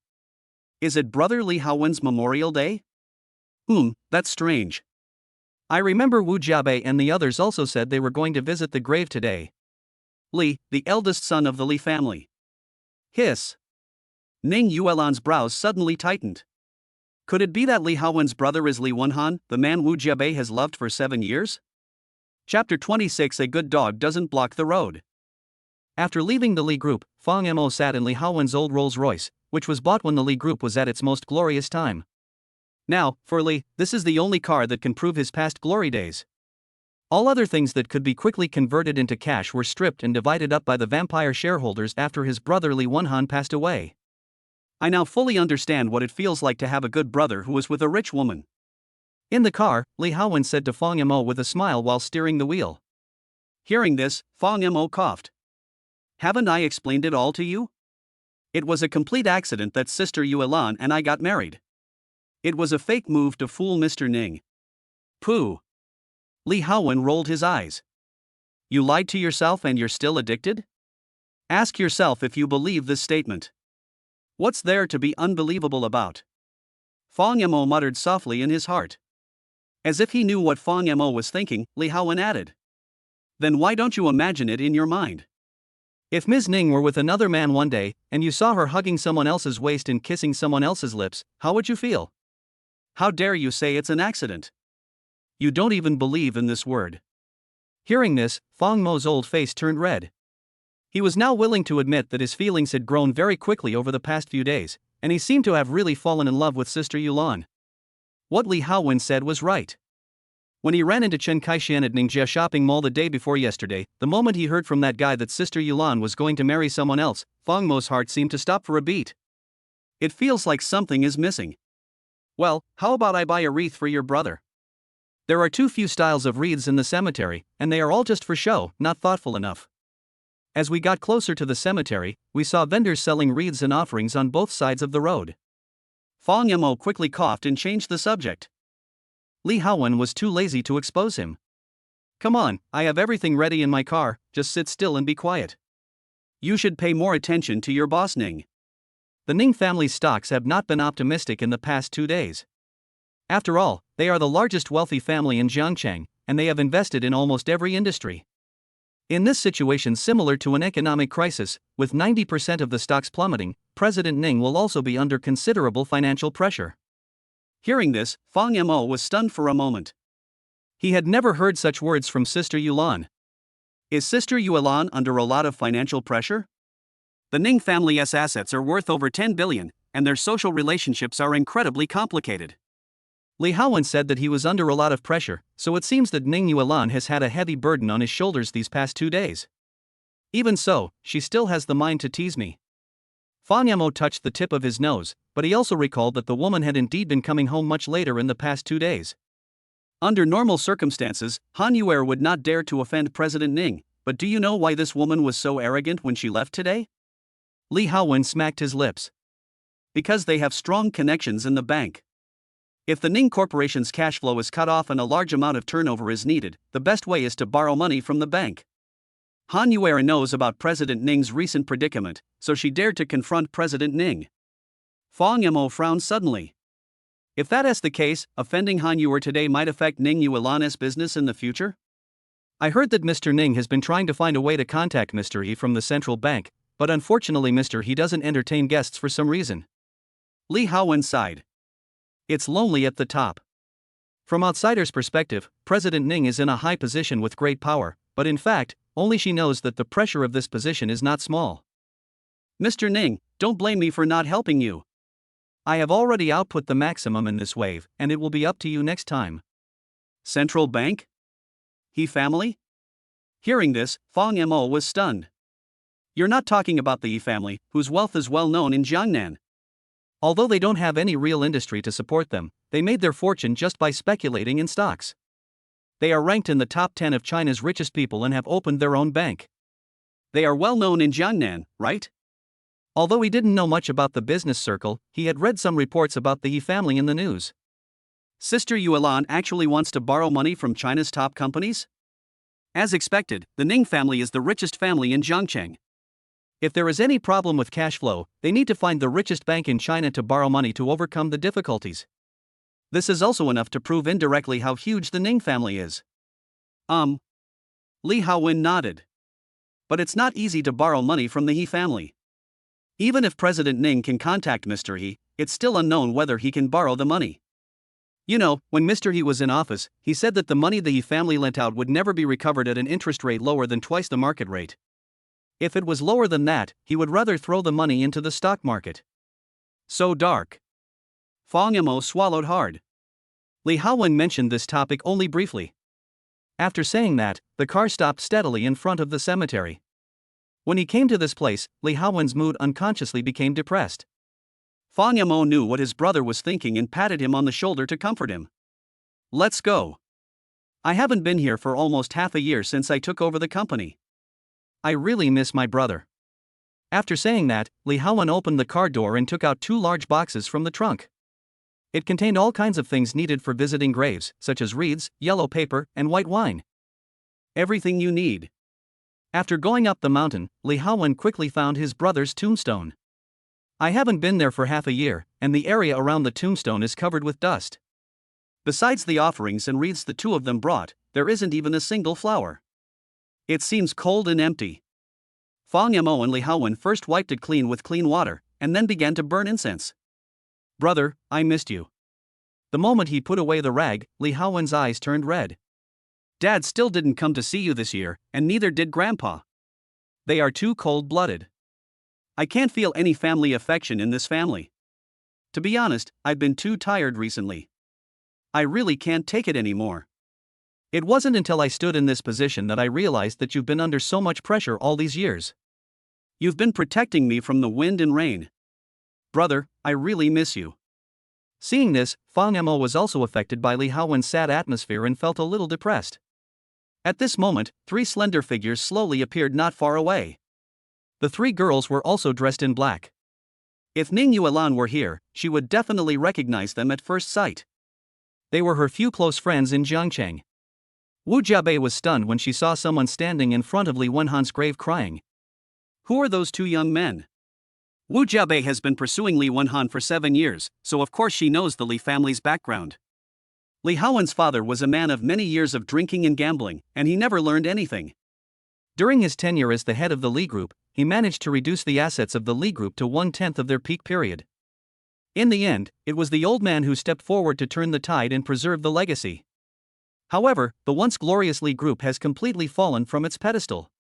Is it Brother Li Haowen's Memorial Day? That's strange. I remember Wu Jiabei and the others also said they were going to visit the grave today. Li, the eldest son of the Li family. Hiss. Ning Yuan's brows suddenly tightened. Could it be that Li Haowen's brother is Li Wenhan, the man Wu Jiabei has loved for 7 years? Chapter 26. A good dog doesn't block the road. After leaving the Li Group, Fang Mo sat in Li Haowen's old Rolls-Royce, which was bought when the Li Group was at its most glorious time. Now, for Li, this is the only car that can prove his past glory days. All other things that could be quickly converted into cash were stripped and divided up by the vampire shareholders after his brother Li Wenhan passed away. I now fully understand what it feels like to have a good brother who was with a rich woman. In the car, Li Haowen said to Fang Mo with a smile while steering the wheel. Hearing this, Fang Mo coughed. Haven't I explained it all to you? It was a complete accident that Sister Yuan and I got married. It was a fake move to fool Mr. Ning. Pooh. Li Haowen rolled his eyes. You lied to yourself and you're still addicted? Ask yourself if you believe this statement. What's there to be unbelievable about? Fang Mo muttered softly in his heart. As if he knew what Fang Mo was thinking, Li Haowen added. Then why don't you imagine it in your mind? If Ms. Ning were with another man one day, and you saw her hugging someone else's waist and kissing someone else's lips, how would you feel? How dare you say it's an accident? You don't even believe in this word. Hearing this, Fang Mo's old face turned red. He was now willing to admit that his feelings had grown very quickly over the past few days, and he seemed to have really fallen in love with Sister Yuan. What Li Haowen said was right. When he ran into Chen Kaishan at Ningjia shopping mall the day before yesterday, the moment he heard from that guy that Sister Yuan was going to marry someone else, Fang Mo's heart seemed to stop for a beat. It feels like something is missing. Well, how about I buy a wreath for your brother? There are too few styles of wreaths in the cemetery, and they are all just for show, not thoughtful enough. As we got closer to the cemetery, we saw vendors selling wreaths and offerings on both sides of the road. Fang Mo quickly coughed and changed the subject. Li Haowen was too lazy to expose him. Come on, I have everything ready in my car, just sit still and be quiet. You should pay more attention to your boss Ning. The Ning family's stocks have not been optimistic in the past 2 days. After all, they are the largest wealthy family in Jiangcheng, and they have invested in almost every industry. In this situation similar to an economic crisis, with 90% of the stocks plummeting, President Ning will also be under considerable financial pressure. Hearing this, Fang Mo was stunned for a moment. He had never heard such words from Sister Yuan. Is Sister Yuan under a lot of financial pressure? The Ning family's assets are worth over 10 billion, and their social relationships are incredibly complicated. Li Haowen said that he was under a lot of pressure, so it seems that Ning Yuan has had a heavy burden on his shoulders these past 2 days. Even so, she still has the mind to tease me. Fang Mo touched the tip of his nose, but he also recalled that the woman had indeed been coming home much later in the past 2 days. Under normal circumstances, Han Yuer would not dare to offend President Ning, but do you know why this woman was so arrogant when she left today? Li Haowen smacked his lips. Because they have strong connections in the bank. If the Ning Corporation's cash flow is cut off and a large amount of turnover is needed, the best way is to borrow money from the bank. Han Yuer knows about President Ning's recent predicament, so she dared to confront President Ning. Fang Mo frowned suddenly. If that is the case, offending Han Yuer today might affect Ning Yuan's business in the future? I heard that Mr. Ning has been trying to find a way to contact Mr. He from the central bank, but unfortunately Mr. He doesn't entertain guests for some reason. Li Haowen sighed. It's lonely at the top. From outsiders' perspective, President Ning is in a high position with great power, but in fact, only she knows that the pressure of this position is not small. Mr. Ning, don't blame me for not helping you. I have already output the maximum in this wave, and it will be up to you next time. Central bank? He family? Hearing this, Fang Mo was stunned. You're not talking about the He family, whose wealth is well known in Jiangnan. Although they don't have any real industry to support them, they made their fortune just by speculating in stocks. They are ranked in the top 10 of China's richest people and have opened their own bank. They are well known in Jiangnan, right? Although he didn't know much about the business circle, he had read some reports about the He family in the news. Sister Yuan actually wants to borrow money from China's top companies? As expected, the Ning family is the richest family in Jiangcheng. If there is any problem with cash flow, they need to find the richest bank in China to borrow money to overcome the difficulties. This is also enough to prove indirectly how huge the Ning family is. Li Haowen nodded. But it's not easy to borrow money from the He family. Even if President Ning can contact Mr. He, it's still unknown whether he can borrow the money. You know, when Mr. He was in office, he said that the money the He family lent out would never be recovered at an interest rate lower than twice the market rate. If it was lower than that, he would rather throw the money into the stock market. So dark. Fong Mo swallowed hard. Li Haowen mentioned this topic only briefly. After saying that, the car stopped steadily in front of the cemetery. When he came to this place, Li Haowen's mood unconsciously became depressed. Fong Mo knew what his brother was thinking and patted him on the shoulder to comfort him. Let's go. I haven't been here for almost half a year since I took over the company. I really miss my brother. After saying that, Li Haowen opened the car door and took out 2 large boxes from the trunk. It contained all kinds of things needed for visiting graves, such as wreaths, yellow paper, and white wine. Everything you need. After going up the mountain, Li Haowen quickly found his brother's tombstone. I haven't been there for half a year, and the area around the tombstone is covered with dust. Besides the offerings and wreaths the two of them brought, there isn't even a single flower. It seems cold and empty. Fong Mo and Li Haowen first wiped it clean with clean water, and then began to burn incense. Brother, I missed you. The moment he put away the rag, Li Haowen's eyes turned red. Dad still didn't come to see you this year, and neither did Grandpa. They are too cold-blooded. I can't feel any family affection in this family. To be honest, I've been too tired recently. I really can't take it anymore. It wasn't until I stood in this position that I realized that you've been under so much pressure all these years. You've been protecting me from the wind and rain. Brother, I really miss you. Seeing this, Fong Mo was also affected by Li Haowen's sad atmosphere and felt a little depressed. At this moment, 3 slender figures slowly appeared not far away. The 3 girls were also dressed in black. If Ning Yuan were here, she would definitely recognize them at first sight. They were her few close friends in Jiangcheng. Wu Jiabei was stunned when she saw someone standing in front of Li Wenhan's grave crying. Who are those 2 young men? Wu Jiabei has been pursuing Li Wenhan for 7 years, so of course she knows the Li family's background. Li Haowen's father was a man of many years of drinking and gambling, and he never learned anything. During his tenure as the head of the Li Group, he managed to reduce the assets of the Li Group to 1/10 of their peak period. In the end, it was the old man who stepped forward to turn the tide and preserve the legacy. However, the once glorious Li Group has completely fallen from its pedestal.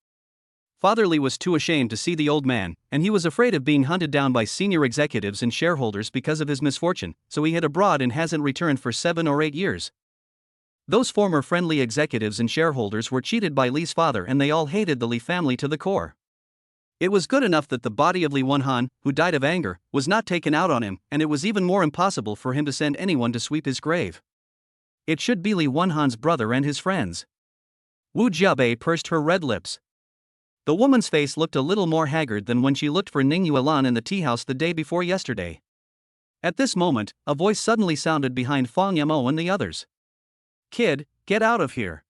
Father Li was too ashamed to see the old man, and he was afraid of being hunted down by senior executives and shareholders because of his misfortune, so he hid abroad and hasn't returned for 7 or 8 years. Those former friendly executives and shareholders were cheated by Li's father, and they all hated the Li family to the core. It was good enough that the body of Li Wenhan, who died of anger, was not taken out on him, and it was even more impossible for him to send anyone to sweep his grave. It should be Li Wenhan's brother and his friends. Wu Jiabei pursed her red lips. The woman's face looked a little more haggard than when she looked for Ning Yuan in the tea house the day before yesterday. At this moment, a voice suddenly sounded behind Fong Mo and the others. Kid, get out of here.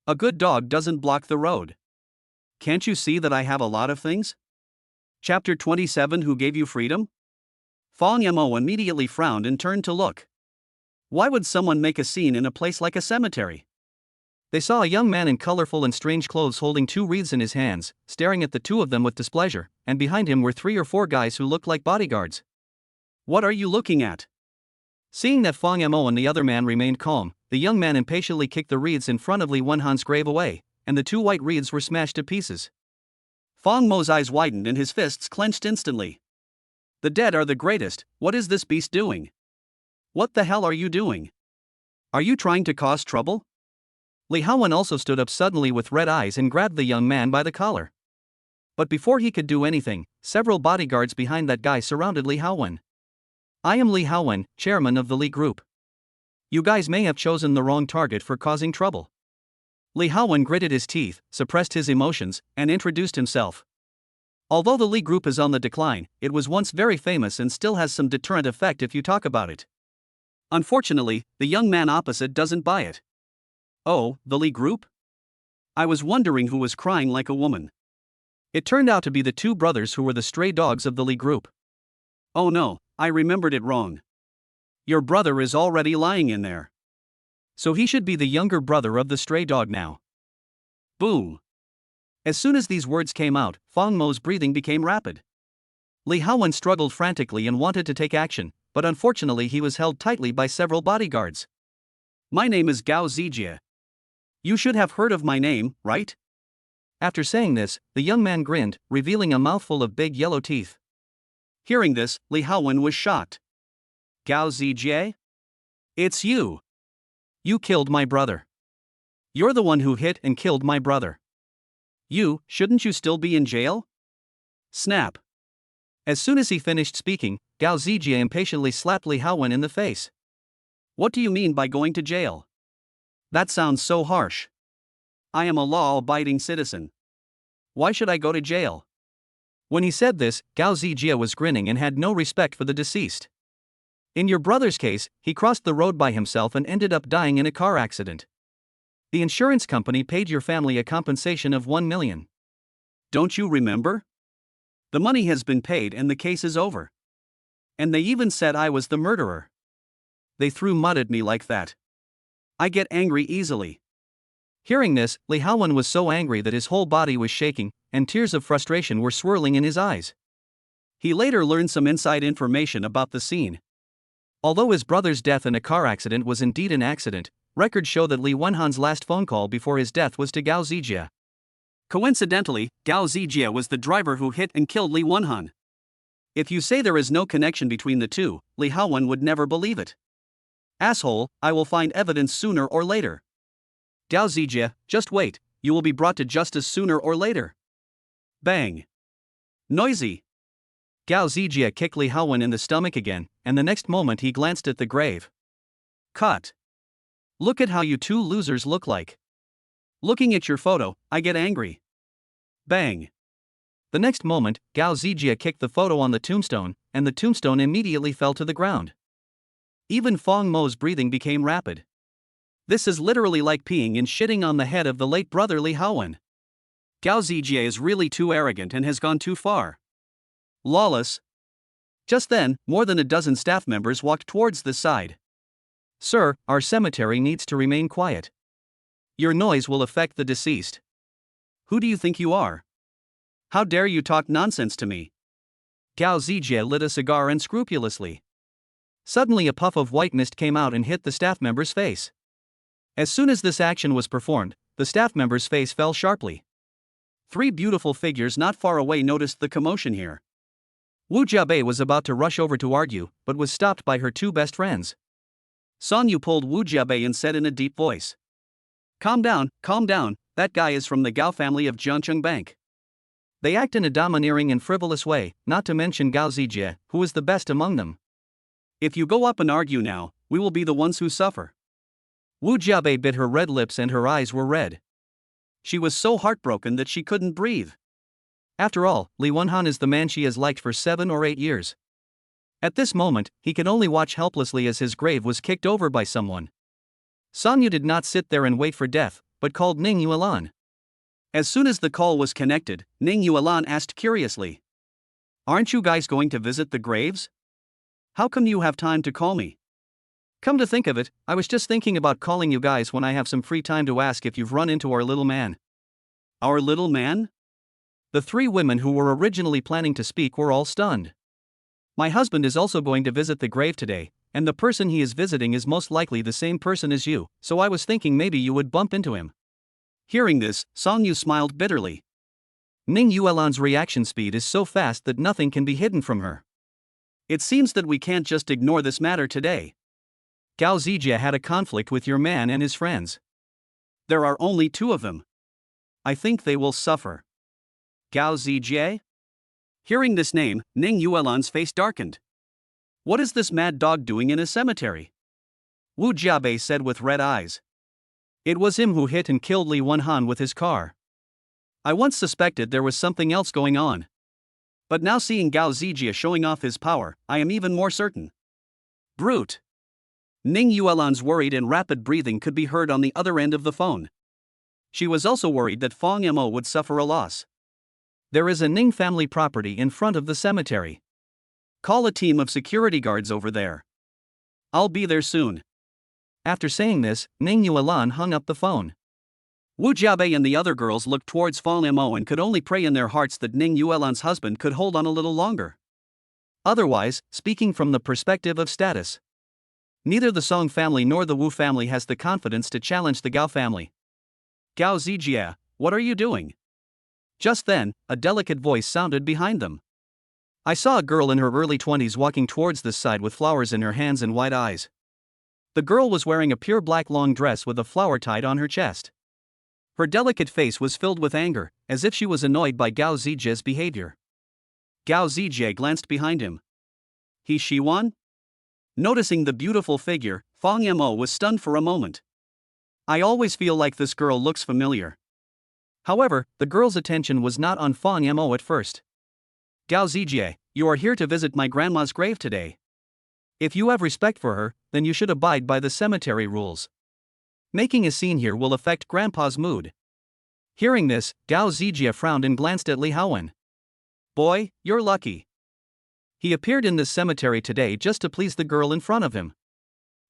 A good dog doesn't block the road. Can't you see that I have a lot of things? Chapter 27. Who gave you freedom? Fong Mo immediately frowned and turned to look. Why would someone make a scene in a place like a cemetery? They saw a young man in colorful and strange clothes holding 2 wreaths in his hands, staring at the 2 of them with displeasure, and behind him were 3 or 4 guys who looked like bodyguards. What are you looking at? Seeing that Fong Mo and the other man remained calm, the young man impatiently kicked the wreaths in front of Li Wenhan's grave away, and the 2 white wreaths were smashed to pieces. Fong Mo's eyes widened and his fists clenched instantly. The dead are the greatest. What is this beast doing? What the hell are you doing? Are you trying to cause trouble? Li Haowen also stood up suddenly with red eyes and grabbed the young man by the collar. But before he could do anything, several bodyguards behind that guy surrounded Li Haowen. I am Li Haowen, chairman of the Li Group. You guys may have chosen the wrong target for causing trouble. Li Haowen gritted his teeth, suppressed his emotions, and introduced himself. Although the Li Group is on the decline, it was once very famous and still has some deterrent effect if you talk about it. Unfortunately, the young man opposite doesn't buy it. Oh, the Li Group? I was wondering who was crying like a woman. It turned out to be the 2 brothers who were the stray dogs of the Li Group. Oh no, I remembered it wrong. Your brother is already lying in there. So he should be the younger brother of the stray dog now. Boom. As soon as these words came out, Fong Mo's breathing became rapid. Li Haowen struggled frantically and wanted to take action, but unfortunately he was held tightly by several bodyguards. My name is Gao Zijie. You should have heard of my name, right? After saying this, the young man grinned, revealing a mouthful of big yellow teeth. Hearing this, Li Haowen was shocked. Gao Zijie? It's you! You killed my brother. You're the one who hit and killed my brother. Shouldn't you still be in jail? Snap. As soon as he finished speaking, Gao Zijie impatiently slapped Li Haowen in the face. What do you mean by going to jail? That sounds so harsh. I am a law-abiding citizen. Why should I go to jail? When he said this, Gao Zijie was grinning and had no respect for the deceased. In your brother's case, he crossed the road by himself and ended up dying in a car accident. The insurance company paid your family a compensation of 1 million. Don't you remember? The money has been paid and the case is over. And they even said I was the murderer. They threw mud at me like that. I get angry easily. Hearing this, Li Haowen was so angry that his whole body was shaking, and tears of frustration were swirling in his eyes. He later learned some inside information about the scene. Although his brother's death in a car accident was indeed an accident, records show that Li Wenhan's last phone call before his death was to Gao Zijie. Coincidentally, Gao Zijie was the driver who hit and killed Li Wenhan. If you say there is no connection between the two, Li Haowen would never believe it. Asshole, I will find evidence sooner or later. Gao Zijie, just wait, you will be brought to justice sooner or later. Bang. Noisy. Gao Zijie kicked Li Haowen in the stomach again, and the next moment he glanced at the grave. Cut. Look at how you two losers look like. Looking at your photo, I get angry. Bang. The next moment, Gao Zijie kicked the photo on the tombstone, and the tombstone immediately fell to the ground. Even Fong Mo's breathing became rapid. This is literally like peeing and shitting on the head of the late brother Li Haowen. Gao Zijie is really too arrogant and has gone too far. Lawless. Just then, more than a dozen staff members walked towards the side. Sir, our cemetery needs to remain quiet. Your noise will affect the deceased. Who do you think you are? How dare you talk nonsense to me? Gao Zijie lit a cigar unscrupulously. Suddenly a puff of white mist came out and hit the staff member's face. As soon as this action was performed, the staff member's face fell sharply. 3 beautiful figures not far away noticed the commotion here. Wu Jiabei was about to rush over to argue, but was stopped by her 2 best friends. Song Yu pulled Wu Jiabei and said in a deep voice. Calm down, that guy is from the Gao family of Jiancheng Bank. They act in a domineering and frivolous way, not to mention Gao Zijie, who is the best among them. If you go up and argue now, we will be the ones who suffer. Wu Jiabei bit her red lips and her eyes were red. She was so heartbroken that she couldn't breathe. After all, Li Wenhan is the man she has liked for 7 or 8 years. At this moment, he could only watch helplessly as his grave was kicked over by someone. Song Yu did not sit there and wait for death, but called Ning Yuan. As soon as the call was connected, Ning Yuan asked curiously. Aren't you guys going to visit the graves? How come you have time to call me? Come to think of it, I was just thinking about calling you guys when I have some free time to ask if you've run into our little man. Our little man? The 3 women who were originally planning to speak were all stunned. My husband is also going to visit the grave today, and the person he is visiting is most likely the same person as you, so I was thinking maybe you would bump into him. Hearing this, Song Yu smiled bitterly. Ning Yuan's reaction speed is so fast that nothing can be hidden from her. It seems that we can't just ignore this matter today. Gao Zijie had a conflict with your man and his friends. There are only 2 of them. I think they will suffer. Gao Zijie? Hearing this name, Ning Yuan's face darkened. What is this mad dog doing in a cemetery? Wu Jiabei said with red eyes. It was him who hit and killed Li Wenhan with his car. I once suspected there was something else going on. But now seeing Gao Zijie showing off his power, I am even more certain. Brute. Ning Yuan's worried and rapid breathing could be heard on the other end of the phone. She was also worried that Fong Mo would suffer a loss. There is a Ning family property in front of the cemetery. Call a team of security guards over there. I'll be there soon. After saying this, Ning Yuan hung up the phone. Wu Jiabei and the other girls looked towards Fong Mo and could only pray in their hearts that Ning Yuan's husband could hold on a little longer. Otherwise, speaking from the perspective of status. Neither the Song family nor the Wu family has the confidence to challenge the Gao family. Gao Zijie, what are you doing? Just then, a delicate voice sounded behind them. I saw a girl in her early 20s walking towards this side with flowers in her hands and wide eyes. The girl was wearing a pure black long dress with a flower tied on her chest. Her delicate face was filled with anger, as if she was annoyed by Gao Zijie's behavior. Gao Zijie glanced behind him. He Shiwan? Noticing the beautiful figure, Fang Mo was stunned for a moment. I always feel like this girl looks familiar. However, the girl's attention was not on Fang Mo at first. Gao Zijie, you are here to visit my grandma's grave today. If you have respect for her, then you should abide by the cemetery rules. Making a scene here will affect Grandpa's mood. Hearing this, Gao Zijie frowned and glanced at Li Haowen. Boy, you're lucky. He appeared in this cemetery today just to please the girl in front of him.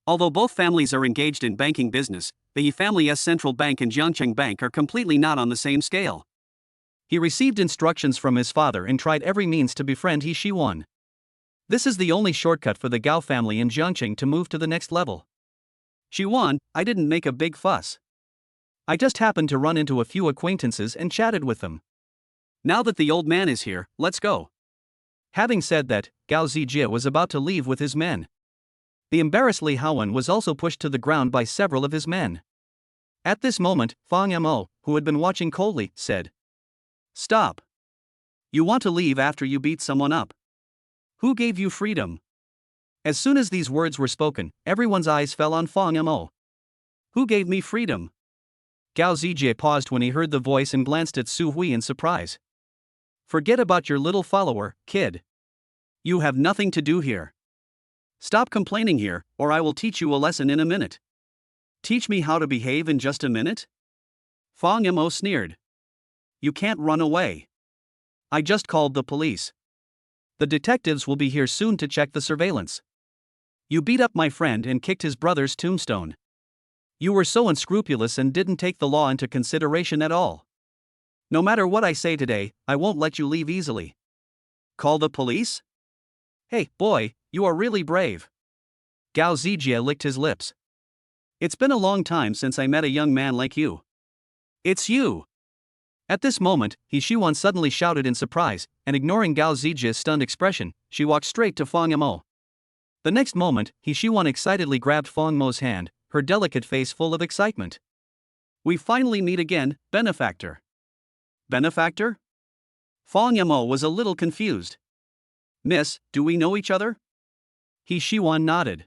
Although both families are engaged in banking business, the Yi family's Central Bank and Jiangcheng Bank are completely not on the same scale. He received instructions from his father and tried every means to befriend He Shiwan. This is the only shortcut for the Gao family in Jiangcheng to move to the next level. Shiwan, I didn't make a big fuss. I just happened to run into a few acquaintances and chatted with them. Now that the old man is here, let's go. Having said that, Gao Zijie was about to leave with his men. The embarrassed Li Haowen was also pushed to the ground by several of his men. At this moment, Fang Mo, who had been watching coldly, said, Stop. You want to leave after you beat someone up. Who gave you freedom? As soon as these words were spoken, everyone's eyes fell on Fang Mo. Who gave me freedom? Gao Zijie paused when he heard the voice and glanced at Su Hui in surprise. Forget about your little follower, kid. You have nothing to do here. Stop complaining here, or I will teach you a lesson in a minute. Teach me how to behave in just a minute? Fang Mo sneered. You can't run away. I just called the police. The detectives will be here soon to check the surveillance. You beat up my friend and kicked his brother's tombstone. You were so unscrupulous and didn't take the law into consideration at all. No matter what I say today, I won't let you leave easily. Call the police? Hey, boy, you are really brave. Gao Zijie licked his lips. It's been a long time since I met a young man like you. It's you. At this moment, He Shiwan suddenly shouted in surprise, and ignoring Gao Zijie's stunned expression, she walked straight to Fang Mo. The next moment, He Shiwan excitedly grabbed Fang Mo's hand, her delicate face full of excitement. We finally meet again, benefactor. Benefactor? Fang Mo was a little confused. Miss, do we know each other? He Shiwan nodded.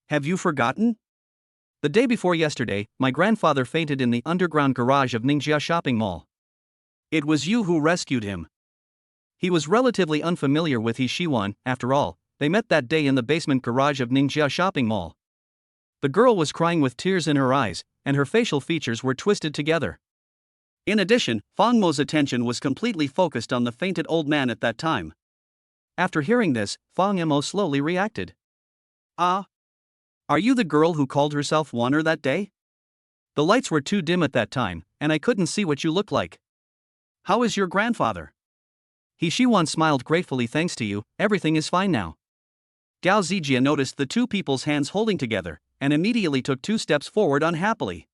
Have you forgotten? The day before yesterday, my grandfather fainted in the underground garage of Ningjia shopping mall. It was you who rescued him. He was relatively unfamiliar with He Shiwan, after all, they met that day in the basement garage of Ningjia shopping mall. The girl was crying with tears in her eyes, and her facial features were twisted together. In addition, Fang Mo's attention was completely focused on the fainted old man at that time. After hearing this, Fang Mo slowly reacted. Ah? Are you the girl who called herself Wanner that day? The lights were too dim at that time, and I couldn't see what you looked like. How is your grandfather? He Shiwan smiled gratefully. Thanks to you, everything is fine now. Gao Zijie noticed the two people's hands holding together, and immediately took 2 steps forward unhappily.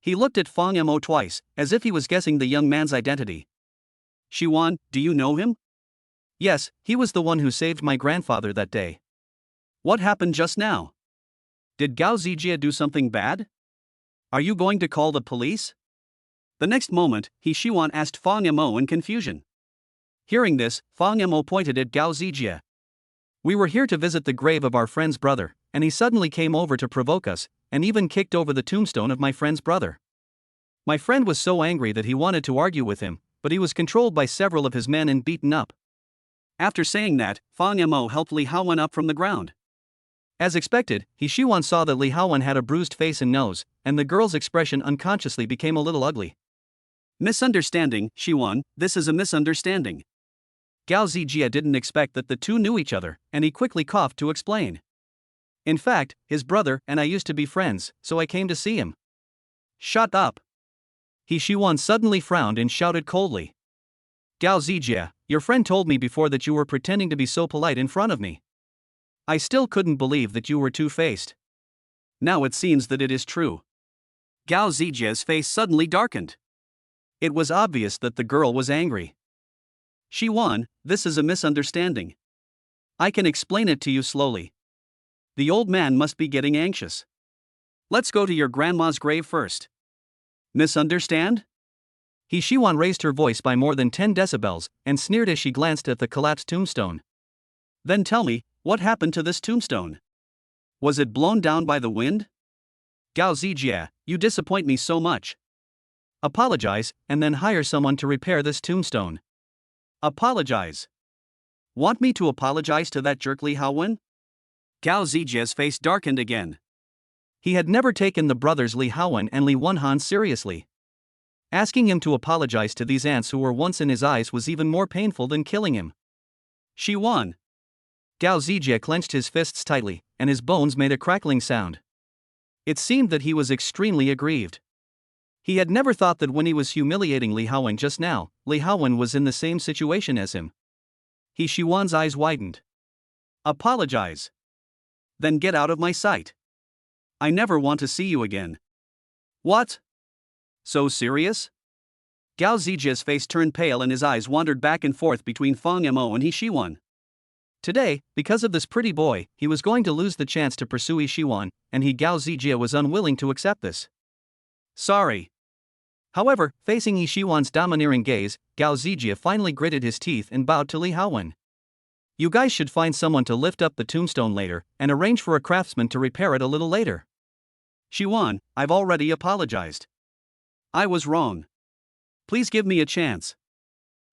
He looked at Fang Mo twice, as if he was guessing the young man's identity. Shiwan, do you know him? Yes, he was the one who saved my grandfather that day. What happened just now? Did Gao Zijie do something bad? Are you going to call the police? The next moment, He Shiwan asked Fang Mo in confusion. Hearing this, Fang Mo pointed at Gao Zijie. We were here to visit the grave of our friend's brother, and he suddenly came over to provoke us, and even kicked over the tombstone of my friend's brother. My friend was so angry that he wanted to argue with him, but he was controlled by several of his men and beaten up. After saying that, Fang Mo helped Li Haowen up from the ground. As expected, He Shiwan saw that Li Haowen had a bruised face and nose, and the girl's expression unconsciously became a little ugly. Misunderstanding, Shiwan, this is a misunderstanding. Gao Zijie didn't expect that the two knew each other, and he quickly coughed to explain. In fact, his brother and I used to be friends, so I came to see him. Shut up. He Shiwan suddenly frowned and shouted coldly. Gao Zijie, Your friend told me before that you were pretending to be so polite in front of me. I still couldn't believe that you were two-faced. Now it seems that it is true. Gao Zijie's face suddenly darkened. It was obvious that the girl was angry. Xiwan, this is a misunderstanding. I can explain it to you slowly. The old man must be getting anxious. Let's go to your grandma's grave first. Misunderstand? Xiwan raised her voice by more than 10 decibels and sneered as she glanced at the collapsed tombstone. Then tell me, what happened to this tombstone? Was it blown down by the wind? Gao Zijie, you disappoint me so much. Apologize, and then hire someone to repair this tombstone. Apologize? Want me to apologize to that jerk Li Haowen? Gao Zijie's face darkened again. He had never taken the brothers Li Haowen and Li Wenhan seriously. Asking him to apologize to these ants who were once in his eyes was even more painful than killing him. Xiwan. Gao Zijie clenched his fists tightly, and his bones made a crackling sound. It seemed that he was extremely aggrieved. He had never thought that when he was humiliating Li Haowen just now, Li Haowen was in the same situation as him. Xiwan's eyes widened. Apologize. Then get out of my sight. I never want to see you again. What? So serious? Gao Zijie's face turned pale and his eyes wandered back and forth between Fang Mo and Xiwan. Today, because of this pretty boy, he was going to lose the chance to pursue Xiwan, and Gao Zijie was unwilling to accept this. Sorry. However, facing Xiwan's domineering gaze, Gao Zijie finally gritted his teeth and bowed to Li Haowen. You guys should find someone to lift up the tombstone later, and arrange for a craftsman to repair it a little later. Xiwan, I've already apologized. I was wrong. Please give me a chance.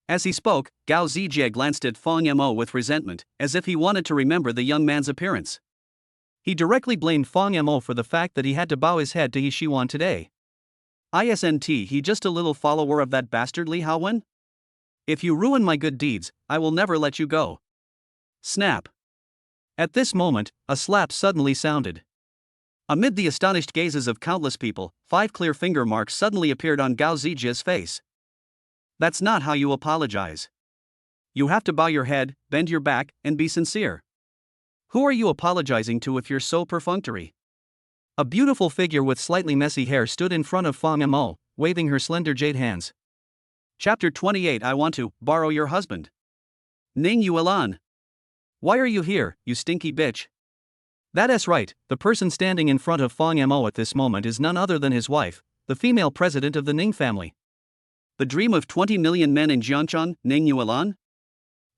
As he spoke, Gao Zijie glanced at Fang Mo with resentment, as if he wanted to remember the young man's appearance. He directly blamed Fang Mo for the fact that he had to bow his head to Xiwan today. Isn't he just a little follower of that bastard Li Haowen? If you ruin my good deeds, I will never let you go. Snap. At this moment, a slap suddenly sounded. Amid the astonished gazes of countless people, 5 clear finger marks suddenly appeared on Gao Zijie's face. That's not how you apologize. You have to bow your head, bend your back, and be sincere. Who are you apologizing to if you're so perfunctory? A beautiful figure with slightly messy hair stood in front of Fang Mo, waving her slender jade hands. Chapter 28. I want to borrow your husband. Ning Yuan. Why are you here, you stinky bitch? That's right, the person standing in front of Fang Mo at this moment is none other than his wife, the female president of the Ning family. The dream of 20 million men in Jiangcheng, Ning Yuan?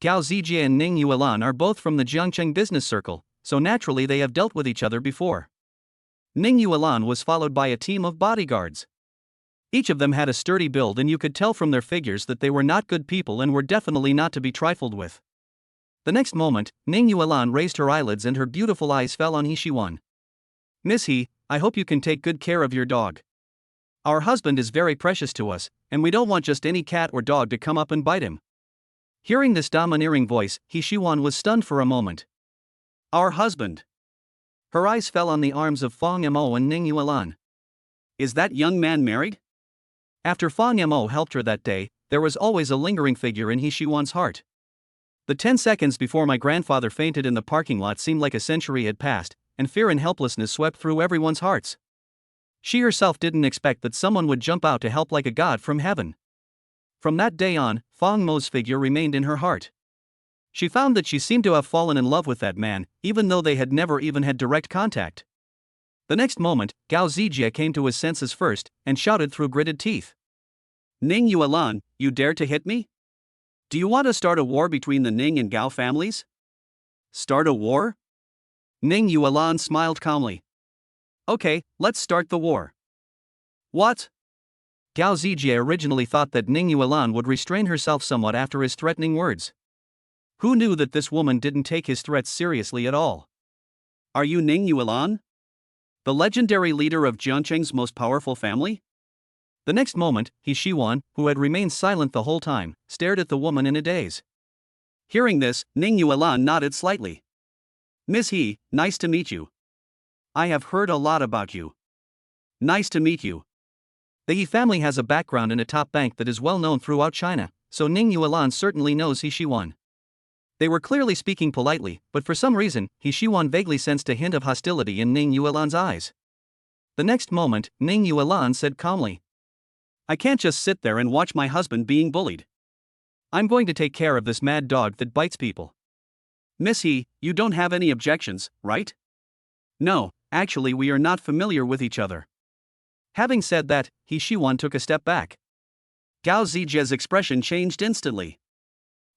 Gao Zijie and Ning Yuan are both from the Jiangcheng business circle, so naturally they have dealt with each other before. Ning Yuan was followed by a team of bodyguards. Each of them had a sturdy build, and you could tell from their figures that they were not good people and were definitely not to be trifled with. The next moment, Ning Yuan raised her eyelids and her beautiful eyes fell on Xiwan. Miss He, I hope you can take good care of your dog. Our husband is very precious to us, and we don't want just any cat or dog to come up and bite him. Hearing this domineering voice, Xiwan was stunned for a moment. Our husband. Her eyes fell on the arms of Fang Mo and Ning Yuan. Is that young man married? After Fang Mo helped her that day, there was always a lingering figure in Xiwan's heart. The 10 seconds before my grandfather fainted in the parking lot seemed like a century had passed, and fear and helplessness swept through everyone's hearts. She herself didn't expect that someone would jump out to help like a god from heaven. From that day on, Fang Mo's figure remained in her heart. She found that she seemed to have fallen in love with that man, even though they had never even had direct contact. The next moment, Gao Zijie came to his senses first, and shouted through gritted teeth. Ning Yuan, you dare to hit me? Do you want to start a war between the Ning and Gao families? Start a war? Ning Yuan smiled calmly. Okay, let's start the war. What? Gao Zijie originally thought that Ning Yuan would restrain herself somewhat after his threatening words. Who knew that this woman didn't take his threats seriously at all? Are you Ning Yuan? The legendary leader of Jiangcheng's most powerful family? The next moment, Xiwan, who had remained silent the whole time, stared at the woman in a daze. Hearing this, Ning Yuan nodded slightly. Miss He, nice to meet you. I have heard a lot about you. Nice to meet you. The He family has a background in a top bank that is well known throughout China, so Ning Yuan certainly knows He Shiwan. They were clearly speaking politely, but for some reason, He Shiwan vaguely sensed a hint of hostility in Ning Yuan's eyes. The next moment, Ning Yuan said calmly, "I can't just sit there and watch my husband being bullied. I'm going to take care of this mad dog that bites people." "Miss He, you don't have any objections, right?" "No, actually we are not familiar with each other." Having said that, He Shiwan took a step back. Gao Zijie's expression changed instantly.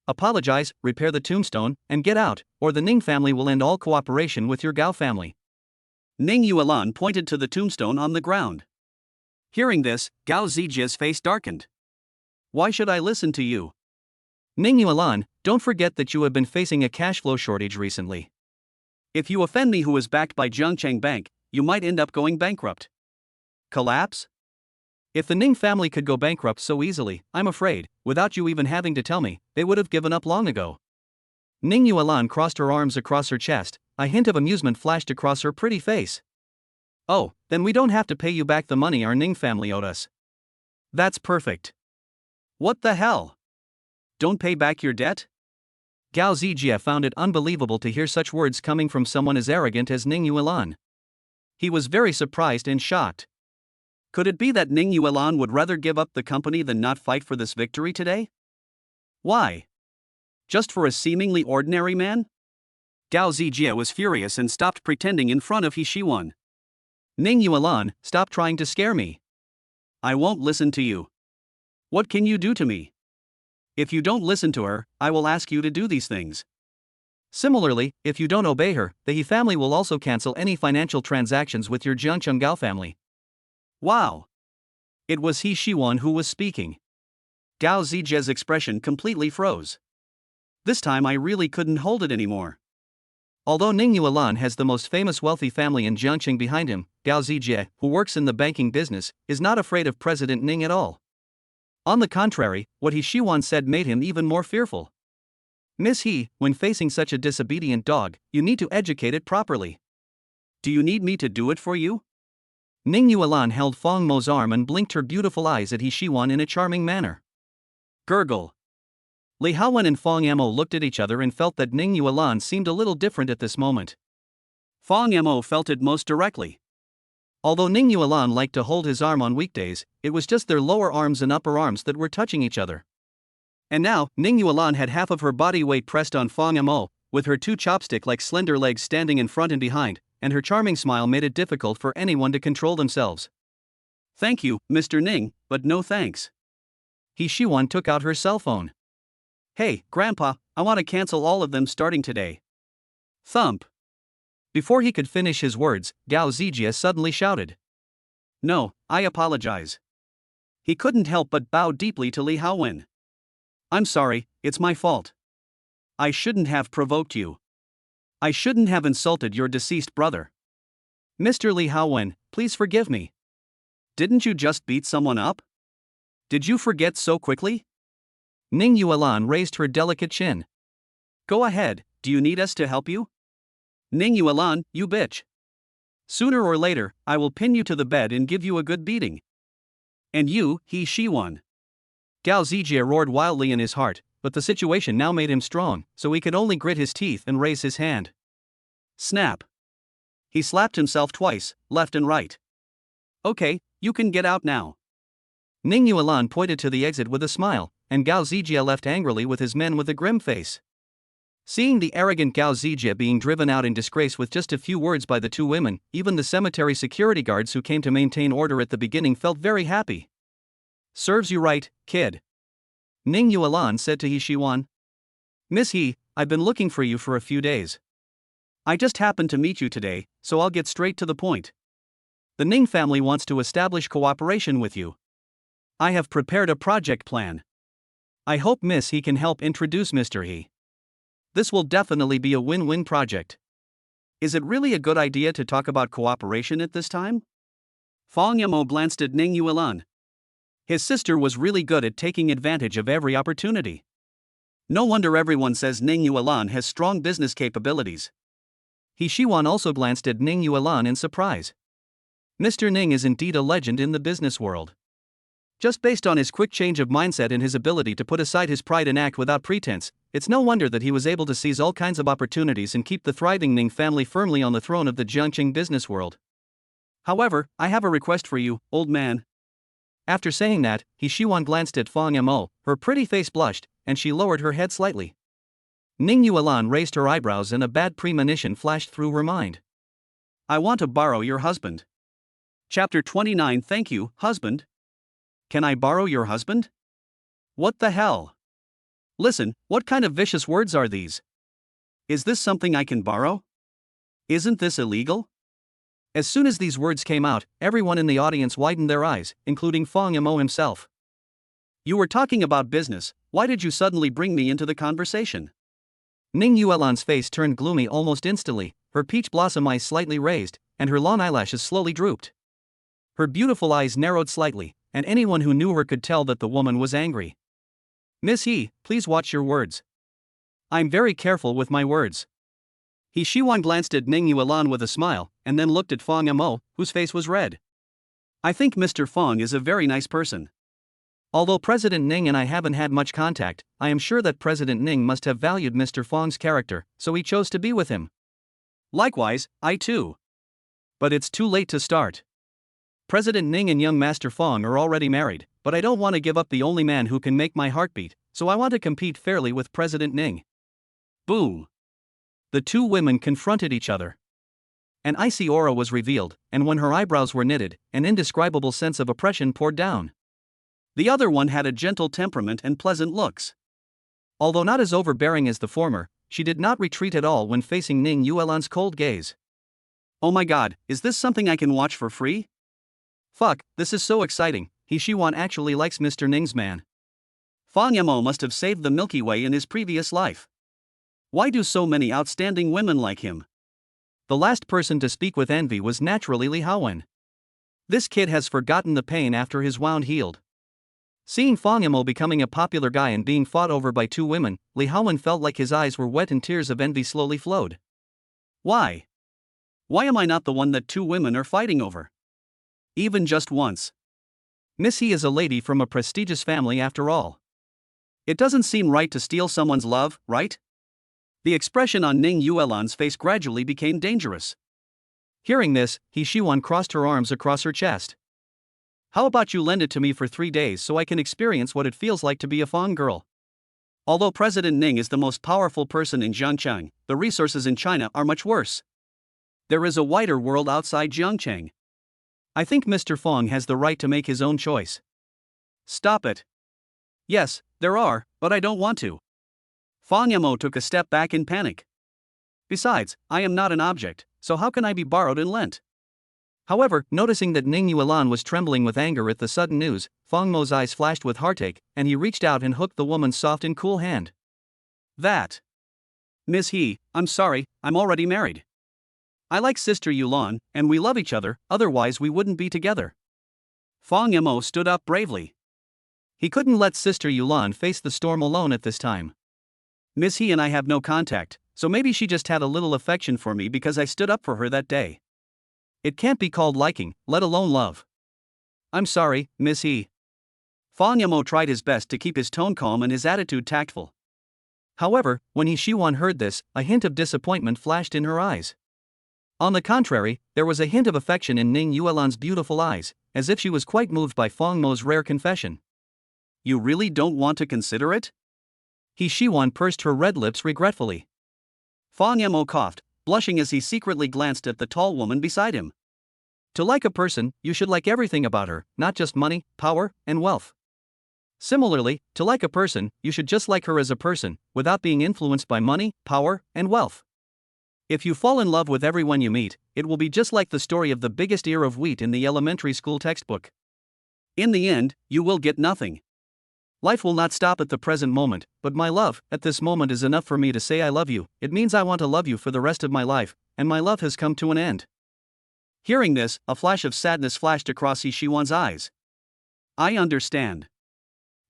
"Apologize, repair the tombstone, and get out, or the Ning family will end all cooperation with your Gao family." Ning Yuan pointed to the tombstone on the ground. Hearing this, Gao Zijie's face darkened. "Why should I listen to you?" "Ning Yuan, don't forget that you have been facing a cash flow shortage recently. If you offend me who is backed by Jiangcheng Bank, you might end up going bankrupt." "Collapse?" "If the Ning family could go bankrupt so easily, I'm afraid, without you even having to tell me, they would have given up long ago." Ning Yuan crossed her arms across her chest, a hint of amusement flashed across her pretty face. "Oh, then we don't have to pay you back the money our Ning family owed us." "That's perfect." "What the hell? Don't pay back your debt?" Gao Zijie found it unbelievable to hear such words coming from someone as arrogant as Ning Yuan. He was very surprised and shocked. Could it be that Ning Yuan would rather give up the company than not fight for this victory today? Why? Just for a seemingly ordinary man? Gao Zijie was furious and stopped pretending in front of He Shiwan. "Ning Yuan, stop trying to scare me. I won't listen to you. What can you do to me? If you don't listen to her, I will ask you to do these things. Similarly, if you don't obey her, the He family will also cancel any financial transactions with your Jiangcheng Gao family." Wow! It was He Shiwan who was speaking. Gao Zijie's expression completely froze. This time I really couldn't hold it anymore. Although Ning Yuan has the most famous wealthy family in Jiangcheng behind him, Gao Zijie, who works in the banking business, is not afraid of President Ning at all. On the contrary, what He Shiwan said made him even more fearful. "Miss He, when facing such a disobedient dog, you need to educate it properly." "Do you need me to do it for you?" Ning Yuan held Fong Mo's arm and blinked her beautiful eyes at He Shiwan in a charming manner. Gurgle. Li Haowen and Fong Mo looked at each other and felt that Ning Yuan seemed a little different at this moment. Fong Mo felt it most directly. Although Ning Yuan liked to hold his arm on weekdays, it was just their lower arms and upper arms that were touching each other. And now, Ning Yuan had half of her body weight pressed on Fong Mo, with her two chopstick-like slender legs standing in front and behind, and her charming smile made it difficult for anyone to control themselves. "Thank you, Mr. Ning, but no thanks." He Shiwan took out her cell phone. "Hey, Grandpa, I want to cancel all of them starting today." Thump. Before he could finish his words, Gao Zijie suddenly shouted. "No, I apologize." He couldn't help but bow deeply to Li Haowen. "I'm sorry, it's my fault. I shouldn't have provoked you. I shouldn't have insulted your deceased brother. Mr. Li Haowen, please forgive me. Didn't you just beat someone up? Did you forget so quickly?" Ning Yuan raised her delicate chin. "Go ahead, do you need us to help you?" "Ning Yuan, you bitch. Sooner or later, I will pin you to the bed and give you a good beating. And you, He Shiwan." Gao Zijie roared wildly in his heart, but the situation now made him strong, so he could only grit his teeth and raise his hand. Snap. He slapped himself twice, left and right. "Okay, you can get out now." Ning Yuan pointed to the exit with a smile, and Gao Zijie left angrily with his men with a grim face. Seeing the arrogant Gao Zijie being driven out in disgrace with just a few words by the two women, even the cemetery security guards who came to maintain order at the beginning felt very happy. "Serves you right, kid," Ning Yuan said to He Shiwan. "Miss He, I've been looking for you for a few days. I just happened to meet you today, so I'll get straight to the point. The Ning family wants to establish cooperation with you. I have prepared a project plan. I hope Miss He can help introduce Mr. He. This will definitely be a win-win project. Is it really a good idea to talk about cooperation at this time?" Fong Mo glanced at Ning Yuan. His sister was really good at taking advantage of every opportunity. No wonder everyone says Ning Yuan has strong business capabilities. He Shiwan also glanced at Ning Yuan in surprise. Mr. Ning is indeed a legend in the business world. Just based on his quick change of mindset and his ability to put aside his pride and act without pretense, it's no wonder that he was able to seize all kinds of opportunities and keep the thriving Ning family firmly on the throne of the Jiangqing business world. However, I have a request for you, old man. After saying that, He Shiwan glanced at Fang Mo, her pretty face blushed, and she lowered her head slightly. Ning Yuan raised her eyebrows and a bad premonition flashed through her mind. I want to borrow your husband. Chapter 29. Thank you, husband. Can I borrow your husband? What the hell? Listen, what kind of vicious words are these? Is this something I can borrow? Isn't this illegal? As soon as these words came out, everyone in the audience widened their eyes, including Fang Mo himself. You were talking about business, why did you suddenly bring me into the conversation? Ning Yuan's face turned gloomy almost instantly, her peach blossom eyes slightly raised, and her long eyelashes slowly drooped. Her beautiful eyes narrowed slightly, and anyone who knew her could tell that the woman was angry. Miss He, please watch your words. I'm very careful with my words. He Shiwan glanced at Ning Yuan with a smile, and then looked at Fang Mo, whose face was red. I think Mr. Fang is a very nice person. Although President Ning and I haven't had much contact, I am sure that President Ning must have valued Mr. Fang's character, so he chose to be with him. Likewise, I too. But it's too late to start. President Ning and young Master Fang are already married, but I don't want to give up the only man who can make my heart beat, so I want to compete fairly with President Ning. Boom. The two women confronted each other. An icy aura was revealed, and when her eyebrows were knitted, an indescribable sense of oppression poured down. The other one had a gentle temperament and pleasant looks. Although not as overbearing as the former, she did not retreat at all when facing Ning Yuan's cold gaze. Oh my god, is this something I can watch for free? Fuck, this is so exciting, He Shiwan actually likes Mr. Ning's man. Fang Mo must have saved the Milky Way in his previous life. Why do so many outstanding women like him? The last person to speak with envy was naturally Li Haowen. This kid has forgotten the pain after his wound healed. Seeing Fang Mo becoming a popular guy and being fought over by two women, Li Haowen felt like his eyes were wet and tears of envy slowly flowed. Why? Why am I not the one that two women are fighting over? Even just once. Miss He is a lady from a prestigious family after all. It doesn't seem right to steal someone's love, right? The expression on Ning Yuan's face gradually became dangerous. Hearing this, He Shiwan crossed her arms across her chest. How about you lend it to me for 3 days so I can experience what it feels like to be a Fang girl? Although President Ning is the most powerful person in Jiangqing, the resources in China are much worse. There is a wider world outside Jiangqing. I think Mr. Fang has the right to make his own choice. Stop it. Yes, there are, but I don't want to. Fang Mo took a step back in panic. Besides, I am not an object, so how can I be borrowed and lent? However, noticing that Ning Yuan was trembling with anger at the sudden news, Fang Mo's eyes flashed with heartache, and he reached out and hooked the woman's soft and cool hand. That. Miss He, I'm sorry, I'm already married. I like Sister Yulan, and we love each other, otherwise we wouldn't be together. Fang Mo stood up bravely. He couldn't let Sister Yulan face the storm alone at this time. Miss He and I have no contact, so maybe she just had a little affection for me because I stood up for her that day. It can't be called liking, let alone love. I'm sorry, Miss He. Fang Mo tried his best to keep his tone calm and his attitude tactful. However, when He Shiwan heard this, a hint of disappointment flashed in her eyes. On the contrary, there was a hint of affection in Ning Yuan's beautiful eyes, as if she was quite moved by Fang Mo's rare confession. You really don't want to consider it? He Shiwan pursed her red lips regretfully. Fang Mo coughed, blushing as he secretly glanced at the tall woman beside him. To like a person, you should like everything about her, not just money, power, and wealth. Similarly, to like a person, you should just like her as a person, without being influenced by money, power, and wealth. If you fall in love with everyone you meet, it will be just like the story of the biggest ear of wheat in the elementary school textbook. In the end, you will get nothing. Life will not stop at the present moment, but my love, at this moment is enough for me to say I love you. It means I want to love you for the rest of my life, and my love has come to an end. Hearing this, a flash of sadness flashed across He Shiwan's eyes. I understand.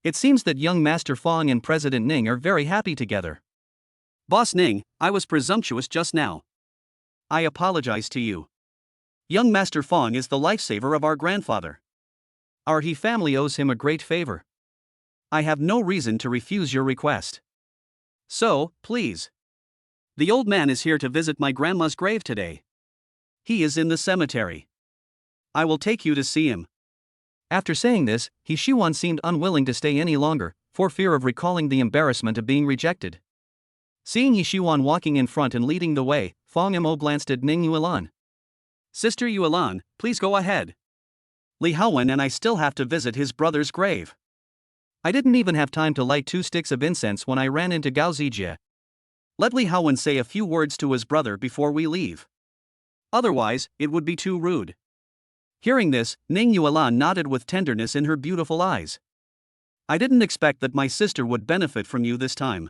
It seems that young Master Fang and President Ning are very happy together. Boss Ning, I was presumptuous just now. I apologize to you. Young Master Fang is the lifesaver of our grandfather. Our He family owes him a great favor. I have no reason to refuse your request. So, please. The old man is here to visit my grandma's grave today. He is in the cemetery. I will take you to see him. After saying this, He Shiwan seemed unwilling to stay any longer, for fear of recalling the embarrassment of being rejected. Seeing He Shiwan walking in front and leading the way, Fong Mo glanced at Ning Yuan. Sister Yuan, please go ahead. Li Haowen and I still have to visit his brother's grave. I didn't even have time to light 2 sticks of incense when I ran into Gao Zijie. Let Li Haowen say a few words to his brother before we leave. Otherwise, it would be too rude. Hearing this, Ning Yuan nodded with tenderness in her beautiful eyes. I didn't expect that my sister would benefit from you this time.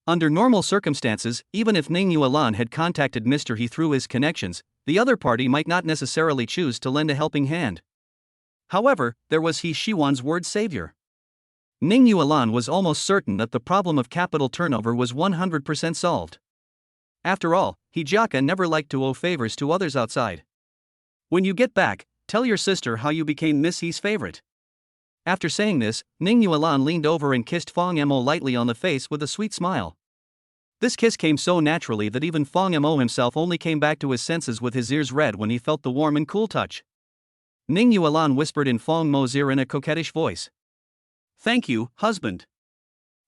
Under normal circumstances, even if Ning Yuan had contacted Mr. He through his connections, the other party might not necessarily choose to lend a helping hand. However, there was He Shiwan's word savior. Ning Yuan was almost certain that the problem of capital turnover was 100% solved. After all, He Jiaka never liked to owe favors to others outside. When you get back, tell your sister how you became Miss He's favorite. After saying this, Ning Yuan leaned over and kissed Fong Mo lightly on the face with a sweet smile. This kiss came so naturally that even Fong Mo himself only came back to his senses with his ears red when he felt the warm and cool touch. Ning Yuan whispered in Fong Mo's ear in a coquettish voice. Thank you, husband.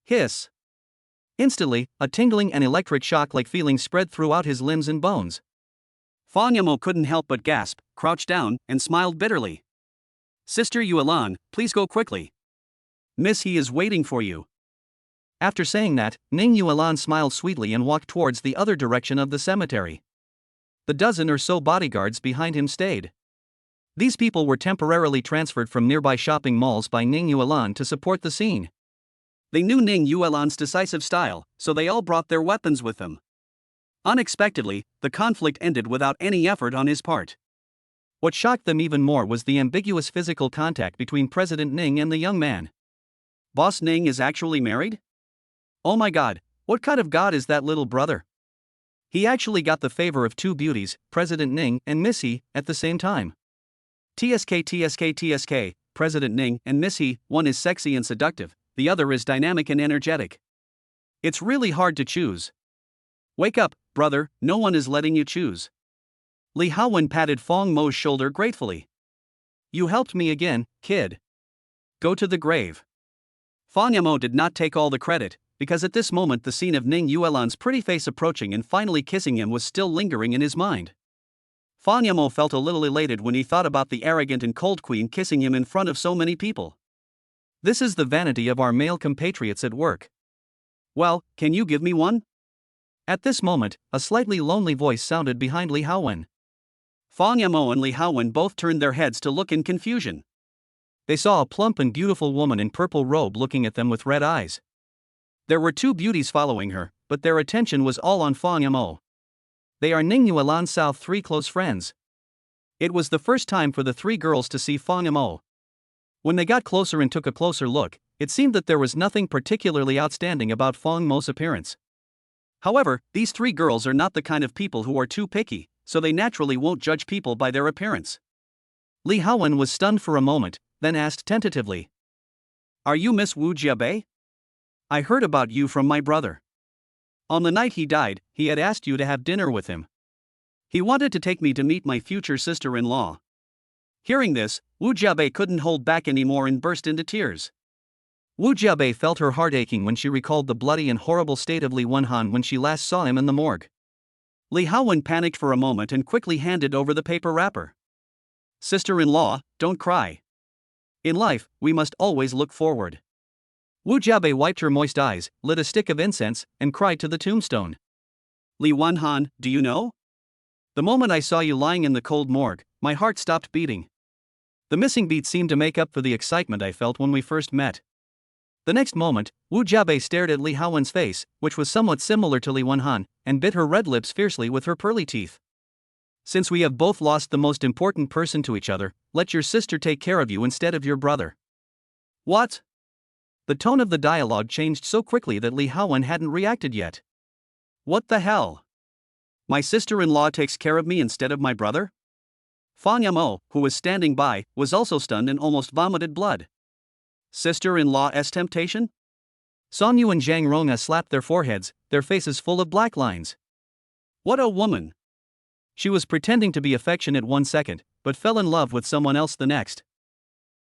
Hiss. Instantly, a tingling and electric shock-like feeling spread throughout his limbs and bones. Fong Mo couldn't help but gasp, crouched down, and smiled bitterly. Sister Yuan, please go quickly. Miss He is waiting for you. After saying that, Ning Yuan smiled sweetly and walked towards the other direction of the cemetery. The dozen or so bodyguards behind him stayed. These people were temporarily transferred from nearby shopping malls by Ning Yuan to support the scene. They knew Ning Yuan's decisive style, so they all brought their weapons with them. Unexpectedly, the conflict ended without any effort on his part. What shocked them even more was the ambiguous physical contact between President Ning and the young man. Boss Ning is actually married? Oh my god, what kind of god is that little brother? He actually got the favor of 2 beauties, President Ning and Miss He, at the same time. TSK, President Ning and Miss He, one is sexy and seductive, the other is dynamic and energetic. It's really hard to choose. Wake up, brother, no one is letting you choose. Li Haowen patted Fong Mo's shoulder gratefully. You helped me again, kid. Go to the grave. Fong Mo did not take all the credit, because at this moment the scene of Ning Yuan's pretty face approaching and finally kissing him was still lingering in his mind. Fong Mo felt a little elated when he thought about the arrogant and cold queen kissing him in front of so many people. This is the vanity of our male compatriots at work. Well, can you give me one? At this moment, a slightly lonely voice sounded behind Li Haowen. Fong Mo and Li Haowen both turned their heads to look in confusion. They saw a plump and beautiful woman in purple robe looking at them with red eyes. There were 2 beauties following her, but their attention was all on Fong Mo. They are Ning Yuan's South 3 close friends. It was the first time for the 3 girls to see Fong Mo. When they got closer and took a closer look, it seemed that there was nothing particularly outstanding about Fong Mo's appearance. However, these 3 girls are not the kind of people who are too picky, so they naturally won't judge people by their appearance. Li Haowen was stunned for a moment, then asked tentatively. Are you Miss Wu Jiabei? I heard about you from my brother. On the night he died, he had asked you to have dinner with him. He wanted to take me to meet my future sister-in-law. Hearing this, Wu Jiabei couldn't hold back anymore and burst into tears. Wu Jiabei felt her heart aching when she recalled the bloody and horrible state of Li Wenhan when she last saw him in the morgue. Li Haowen panicked for a moment and quickly handed over the paper wrapper. Sister-in-law, don't cry. In life, we must always look forward. Wu Jiabei wiped her moist eyes, lit a stick of incense, and cried to the tombstone. Li Wenhan, do you know? The moment I saw you lying in the cold morgue, my heart stopped beating. The missing beat seemed to make up for the excitement I felt when we first met. The next moment, Wu Jiabei stared at Li Haowen's face, which was somewhat similar to Li Wenhan, and bit her red lips fiercely with her pearly teeth. Since we have both lost the most important person to each other, let your sister take care of you instead of your brother. What? The tone of the dialogue changed so quickly that Li Haowen hadn't reacted yet. What the hell? My sister-in-law takes care of me instead of my brother? Fang Yamo, who was standing by, was also stunned and almost vomited blood. Sister-in-law's temptation? Song Yu and Zhang Ronga slapped their foreheads, their faces full of black lines. What a woman! She was pretending to be affectionate 1 second, but fell in love with someone else the next.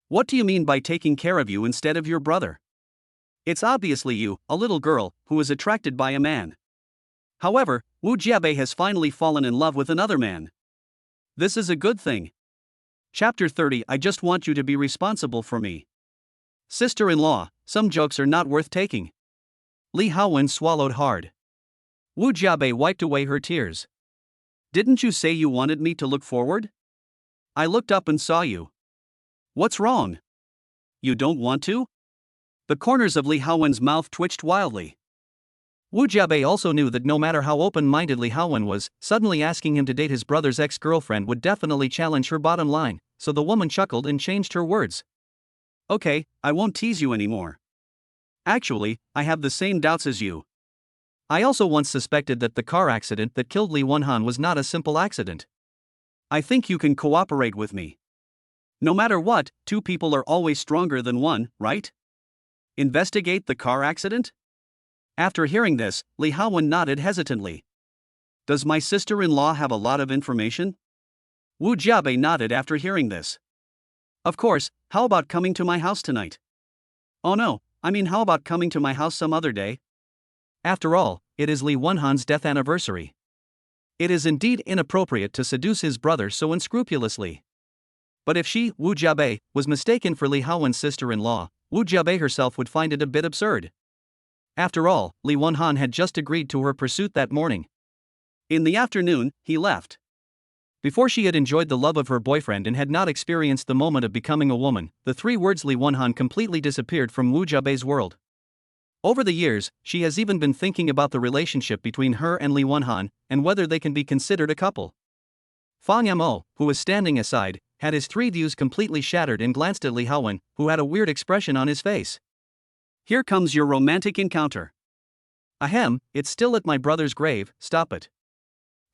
What do you mean by taking care of you instead of your brother? It's obviously you, a little girl, who is attracted by a man. However, Wu Jiabei has finally fallen in love with another man. This is a good thing. Chapter 30. I just want you to be responsible for me. Sister-in-law, some jokes are not worth taking. Li Haowen swallowed hard. Wu Jiabei wiped away her tears. Didn't you say you wanted me to look forward? I looked up and saw you. What's wrong? You don't want to? The corners of Li Haowen's mouth twitched wildly. Wu Jiabei also knew that no matter how open-minded Li Haowen was, suddenly asking him to date his brother's ex-girlfriend would definitely challenge her bottom line, so the woman chuckled and changed her words. Okay, I won't tease you anymore. Actually, I have the same doubts as you. I also once suspected that the car accident that killed Li Wenhan was not a simple accident. I think you can cooperate with me. No matter what, two people are always stronger than one, right? Investigate the car accident? After hearing this, Li Haowen nodded hesitantly. Does my sister-in-law have a lot of information? Wu Jiabei nodded after hearing this. Of course, how about coming to my house tonight? Oh no, I mean how about coming to my house some other day? After all, it is Li Wenhan's death anniversary. It is indeed inappropriate to seduce his brother so unscrupulously. But if she, Wu Jiabei, was mistaken for Li Haowen's sister-in-law, Wu Jiabei herself would find it a bit absurd. After all, Li Wenhan had just agreed to her pursuit that morning. In the afternoon, he left. Before she had enjoyed the love of her boyfriend and had not experienced the moment of becoming a woman, the 3 words Li Wenhan completely disappeared from Wu Jiabei's world. Over the years, she has even been thinking about the relationship between her and Li Wenhan, and whether they can be considered a couple. Fang Yamo, who was standing aside, had his 3 views completely shattered and glanced at Li Haowen, who had a weird expression on his face. Here comes your romantic encounter. Ahem, it's still at my brother's grave, stop it.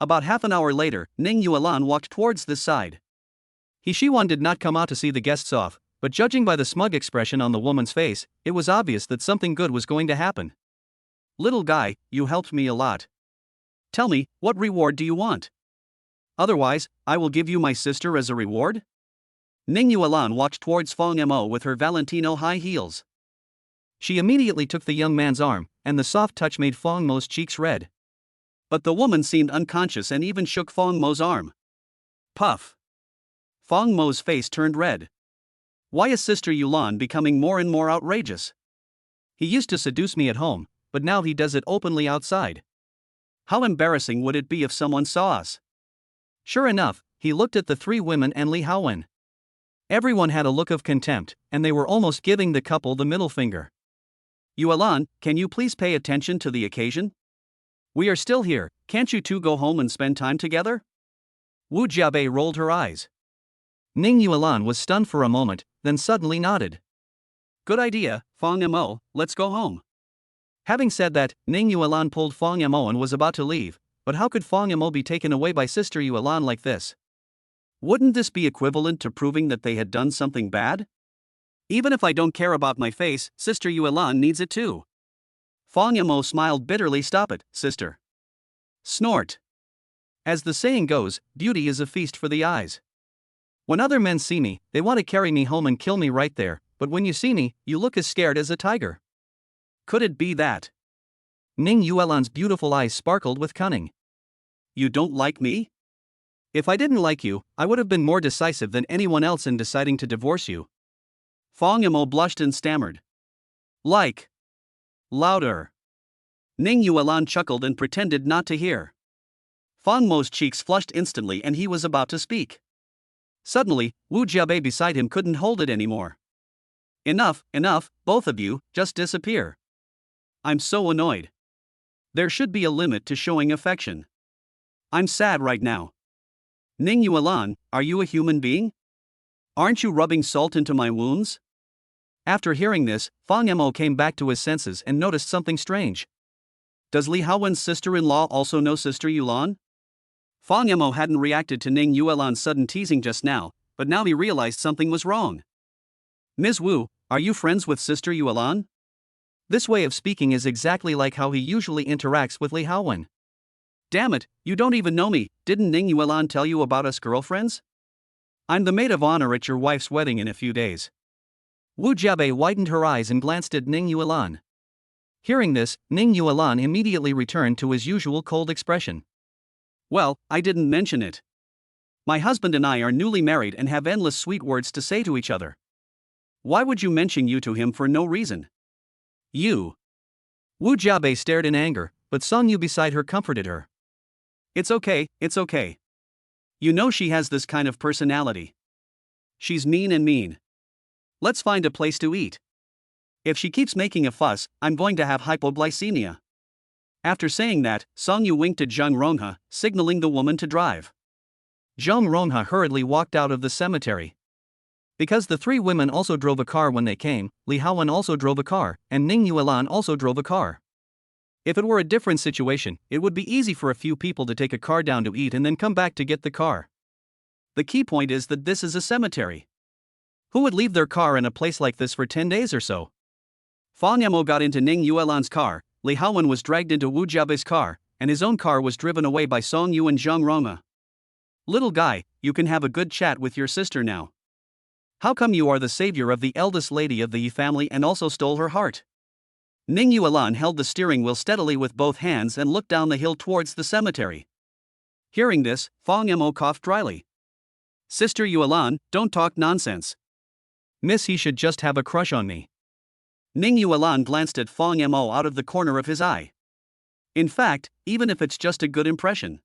About half an hour later, Ning Yuan walked towards this side. He Shiwan did not come out to see the guests off, but judging by the smug expression on the woman's face, it was obvious that something good was going to happen. Little guy, you helped me a lot. Tell me, what reward do you want? Otherwise, I will give you my sister as a reward? Ning Yuan walked towards Fang Yamo with her Valentino high heels. She immediately took the young man's arm, and the soft touch made Fang Mo's cheeks red. But the woman seemed unconscious and even shook Fang Mo's arm. Puff. Fang Mo's face turned red. Why is Sister Yulan becoming more and more outrageous? He used to seduce me at home, but now he does it openly outside. How embarrassing would it be if someone saw us? Sure enough, he looked at the 3 women and Li Haowen. Everyone had a look of contempt, and they were almost giving the couple the middle finger. Yulan, can you please pay attention to the occasion? We are still here, can't you two go home and spend time together? Wu Jiabei rolled her eyes. Ning Yuan was stunned for a moment, then suddenly nodded. Good idea, Fang Yamo, let's go home. Having said that, Ning Yuan pulled Fang Yamo and was about to leave, but how could Fang Yamo be taken away by Sister Yulan like this? Wouldn't this be equivalent to proving that they had done something bad? Even if I don't care about my face, Sister Yulan needs it too. Fang Yamo smiled bitterly. Stop it, sister. Snort. As the saying goes, beauty is a feast for the eyes. When other men see me, they want to carry me home and kill me right there, but when you see me, you look as scared as a tiger. Could it be that? Ning Yuan's beautiful eyes sparkled with cunning. You don't like me? If I didn't like you, I would have been more decisive than anyone else in deciding to divorce you. Fang Yamo blushed and stammered. Like. Louder. Ning Yuan chuckled and pretended not to hear. Fang Mo's cheeks flushed instantly and he was about to speak. Suddenly, Wu Jiabei beside him couldn't hold it anymore. Enough, both of you, just disappear. I'm so annoyed. There should be a limit to showing affection. I'm sad right now. Ning Yuan, are you a human being? Aren't you rubbing salt into my wounds? After hearing this, Fang Yamo came back to his senses and noticed something strange. Does Li Haowen's sister-in-law also know Sister Yulan? Fang Yamo hadn't reacted to Ning Yuelan's sudden teasing just now, but now he realized something was wrong. Ms. Wu, are you friends with Sister Yuelan? This way of speaking is exactly like how he usually interacts with Li Haowen. Damn it, you don't even know me, didn't Ning Yuelan tell you about us girlfriends? I'm the maid of honor at your wife's wedding in a few days. Wu Jiabei widened her eyes and glanced at Ning Yuelan. Hearing this, Ning Yuelan immediately returned to his usual cold expression. Well, I didn't mention it. My husband and I are newly married and have endless sweet words to say to each other. Why would you mention you to him for no reason? You. Wu Jiabei stared in anger, but Song Yu beside her comforted her. It's okay, it's okay. You know she has this kind of personality. She's mean and mean. Let's find a place to eat. If she keeps making a fuss, I'm going to have hypoglycemia. After saying that, Song Yu winked at Zhang Ronghe, signaling the woman to drive. Zhang Ronghe hurriedly walked out of the cemetery. Because the three women also drove a car when they came, Li Haowen also drove a car, and Ning Yuelan also drove a car. If it were a different situation, it would be easy for a few people to take a car down to eat and then come back to get the car. The key point is that this is a cemetery. Who would leave their car in a place like this for 10 days or so? Fang Yamo got into Ning Yuelan's car, Li Haowen was dragged into Wu Jiabei's car, and his own car was driven away by Song Yu and Zhang Ronghe. Little guy, you can have a good chat with your sister now. How come you are the savior of the eldest lady of the Yi family and also stole her heart? Ning Yuelan held the steering wheel steadily with both hands and looked down the hill towards the cemetery. Hearing this, Fang Yamo coughed dryly. Sister Yuelan, don't talk nonsense. Miss, he should just have a crush on me. Ning Yuelan glanced at Fang Yamo out of the corner of his eye. In fact, even if it's just a good impression.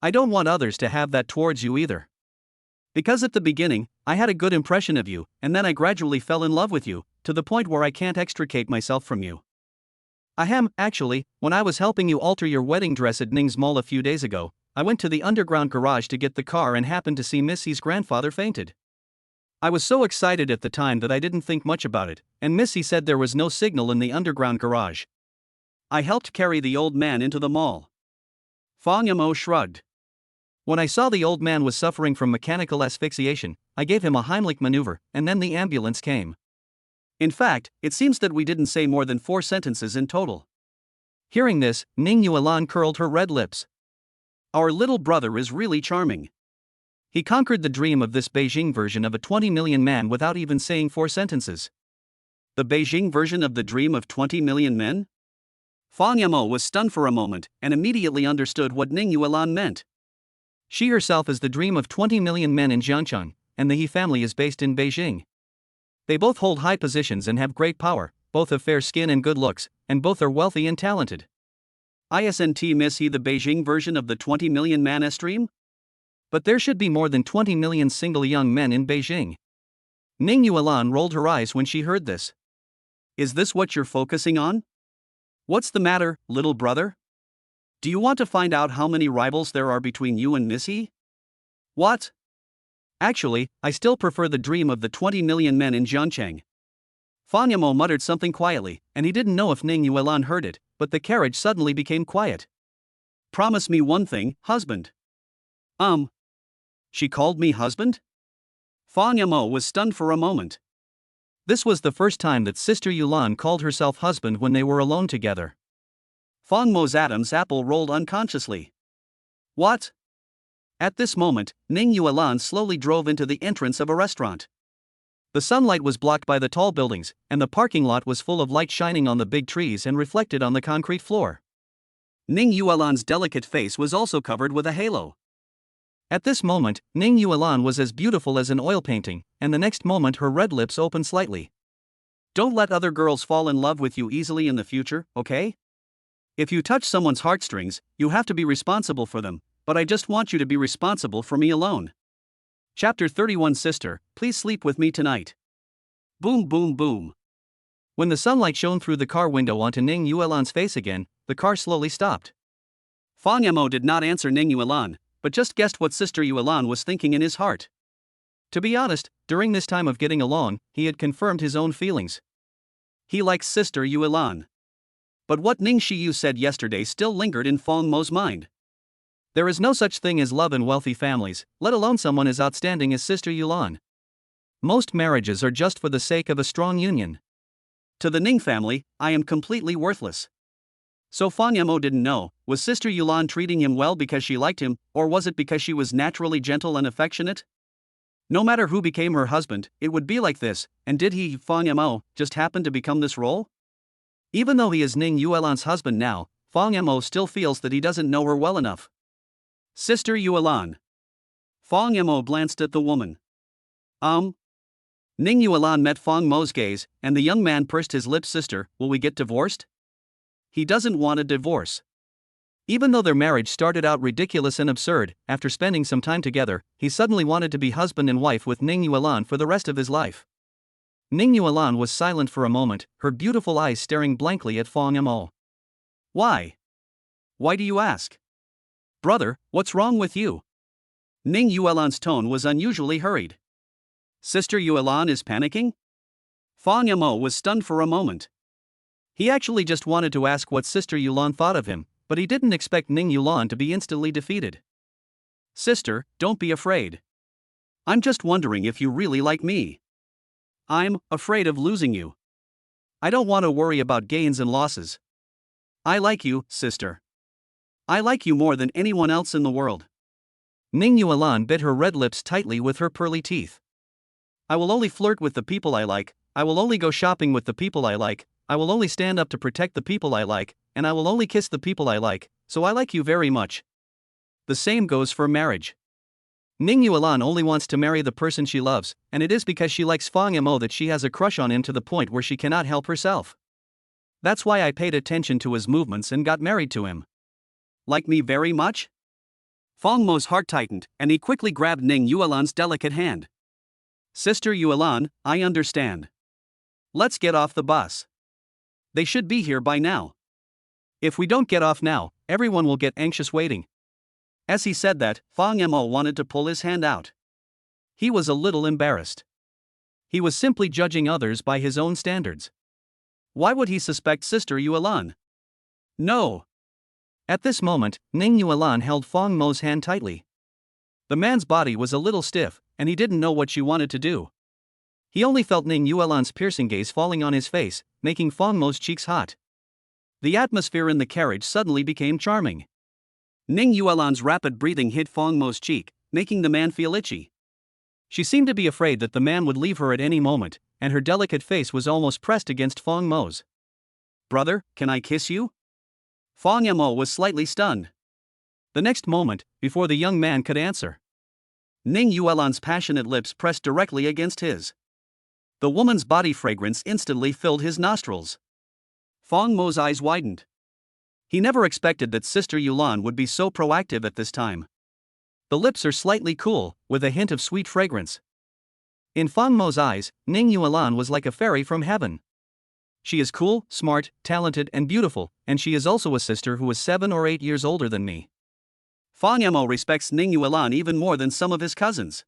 I don't want others to have that towards you either. Because at the beginning, I had a good impression of you, and then I gradually fell in love with you, to the point where I can't extricate myself from you. Actually, when I was helping you alter your wedding dress at Ning's Mall a few days ago, I went to the underground garage to get the car and happened to see Missy's grandfather fainted. I was so excited at the time that I didn't think much about it, and Missy said there was no signal in the underground garage. I helped carry the old man into the mall. Fang Yamo shrugged. When I saw the old man was suffering from mechanical asphyxiation, I gave him a Heimlich maneuver, and then the ambulance came. In fact, it seems that we didn't say more than 4 sentences in total. Hearing this, Ning Yuelan curled her red lips. Our little brother is really charming. He conquered the dream of this Beijing version of a 20 million man without even saying 4 sentences. The Beijing version of the dream of 20 million men? Fang Yamo was stunned for a moment and immediately understood what Ning Yuelan meant. She herself is the dream of 20 million men in Jiangcheng, and the He family is based in Beijing. They both hold high positions and have great power, both have fair skin and good looks, and both are wealthy and talented. Isn't Miss He the Beijing version of the 20 million man dream? But there should be more than 20 million single young men in Beijing. Ning Yuelan rolled her eyes when she heard this. Is this what you're focusing on? What's the matter, little brother? Do you want to find out how many rivals there are between you and Missy? What? Actually, I still prefer the dream of the 20 million men in Jiangcheng. Fang Yamo muttered something quietly, and he didn't know if Ning Yuelan heard it, but the carriage suddenly became quiet. Promise me one thing, husband. She called me husband? Fang Yamo was stunned for a moment. This was the first time that Sister Yuelan called herself husband when they were alone together. Fang Mo's Adam's apple rolled unconsciously. What? At this moment, Ning Yuelan slowly drove into the entrance of a restaurant. The sunlight was blocked by the tall buildings, and the parking lot was full of light shining on the big trees and reflected on the concrete floor. Ning Yuelan's delicate face was also covered with a halo. At this moment, Ning Yuelan was as beautiful as an oil painting, and the next moment her red lips opened slightly. Don't let other girls fall in love with you easily in the future, okay? If you touch someone's heartstrings, you have to be responsible for them, but I just want you to be responsible for me alone. Chapter 31 Sister, please sleep with me tonight. Boom boom boom. When the sunlight shone through the car window onto Ning Yuelan's face again, the car slowly stopped. Fang Yamo did not answer Ning Yuelan, but just guessed what Sister Yuelan was thinking in his heart. To be honest, during this time of getting along, he had confirmed his own feelings. He likes Sister Yuelan. But what Ning Shiyu said yesterday still lingered in Fang Mo's mind. There is no such thing as love in wealthy families, let alone someone as outstanding as Sister Yuan. Most marriages are just for the sake of a strong union. To the Ning family, I am completely worthless. So Fang Yamo didn't know, was Sister Yulan treating him well because she liked him, or was it because she was naturally gentle and affectionate? No matter who became her husband, it would be like this, and did he, Fang Yamo, just happen to become this role? Even though he is Ning Yuelan's husband now, Fang Yamo still feels that he doesn't know her well enough. Sister Yuelan. Fang Yamo glanced at the woman. Ning Yuelan met Fang Mo's gaze, and the young man pursed his lips. Sister, will we get divorced? He doesn't want a divorce. Even though their marriage started out ridiculous and absurd, after spending some time together, he suddenly wanted to be husband and wife with Ning Yuelan for the rest of his life. Ning Yuelan was silent for a moment, her beautiful eyes staring blankly at Fang Yamo. Why? Why do you ask? Brother, what's wrong with you? Ning Yuelan's tone was unusually hurried. Sister Yuelan is panicking? Fang Yamo was stunned for a moment. He actually just wanted to ask what Sister Yuelan thought of him, but he didn't expect Ning Yuelan to be instantly defeated. Sister, don't be afraid. I'm just wondering if you really like me. I'm afraid of losing you. I don't want to worry about gains and losses. I like you, sister. I like you more than anyone else in the world. Ning Yuelan bit her red lips tightly with her pearly teeth. I will only flirt with the people I like, I will only go shopping with the people I like, I will only stand up to protect the people I like, and I will only kiss the people I like, so I like you very much. The same goes for marriage. Ning Yuelan only wants to marry the person she loves, and it is because she likes Fang Yamo that she has a crush on him to the point where she cannot help herself. That's why I paid attention to his movements and got married to him. Like me very much? Fang Mo's heart tightened, and he quickly grabbed Ning Yuelan's delicate hand. Sister Yuelan, I understand. Let's get off the bus. They should be here by now. If we don't get off now, everyone will get anxious waiting. As he said that, Fang Yamo wanted to pull his hand out. He was a little embarrassed. He was simply judging others by his own standards. Why would he suspect Sister Yuelan? No. At this moment, Ning Yuelan held Fang Mo's hand tightly. The man's body was a little stiff, and he didn't know what she wanted to do. He only felt Ning Yuelan's piercing gaze falling on his face, making Fang Mo's cheeks hot. The atmosphere in the carriage suddenly became charming. Ning Yuelan's rapid breathing hit Fang Mo's cheek, making the man feel itchy. She seemed to be afraid that the man would leave her at any moment, and her delicate face was almost pressed against Fang Mo's. Brother, can I kiss you? Fang Yamo was slightly stunned. The next moment, before the young man could answer, Ning Yuelan's passionate lips pressed directly against his. The woman's body fragrance instantly filled his nostrils. Fang Mo's eyes widened. He never expected that Sister Yuelan would be so proactive at this time. The lips are slightly cool, with a hint of sweet fragrance. In Fang Mo's eyes, Ning Yuelan was like a fairy from heaven. She is cool, smart, talented, and beautiful, and she is also a sister who is 7 or 8 years older than me. Fang Yamo respects Ning Yuelan even more than some of his cousins.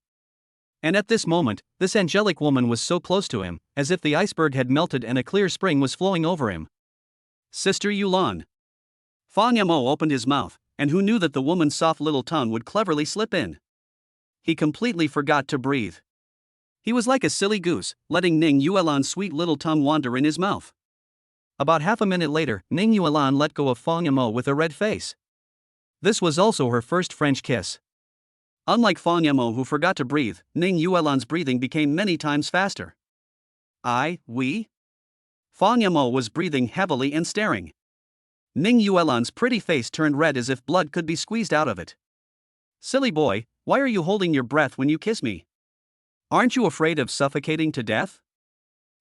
And at this moment, this angelic woman was so close to him, as if the iceberg had melted and a clear spring was flowing over him. Sister Yuelan. Fang Yamo opened his mouth, and who knew that the woman's soft little tongue would cleverly slip in? He completely forgot to breathe. He was like a silly goose, letting Ning Yuelan's sweet little tongue wander in his mouth. About half a minute later, Ning Yuelan let go of Fang Yamo with a red face. This was also her first French kiss. Unlike Fang Yamo, who forgot to breathe, Ning Yuelan's breathing became many times faster. We? Fang Yamo was breathing heavily and staring. Ning Yuelan's pretty face turned red as if blood could be squeezed out of it. Silly boy, why are you holding your breath when you kiss me? Aren't you afraid of suffocating to death?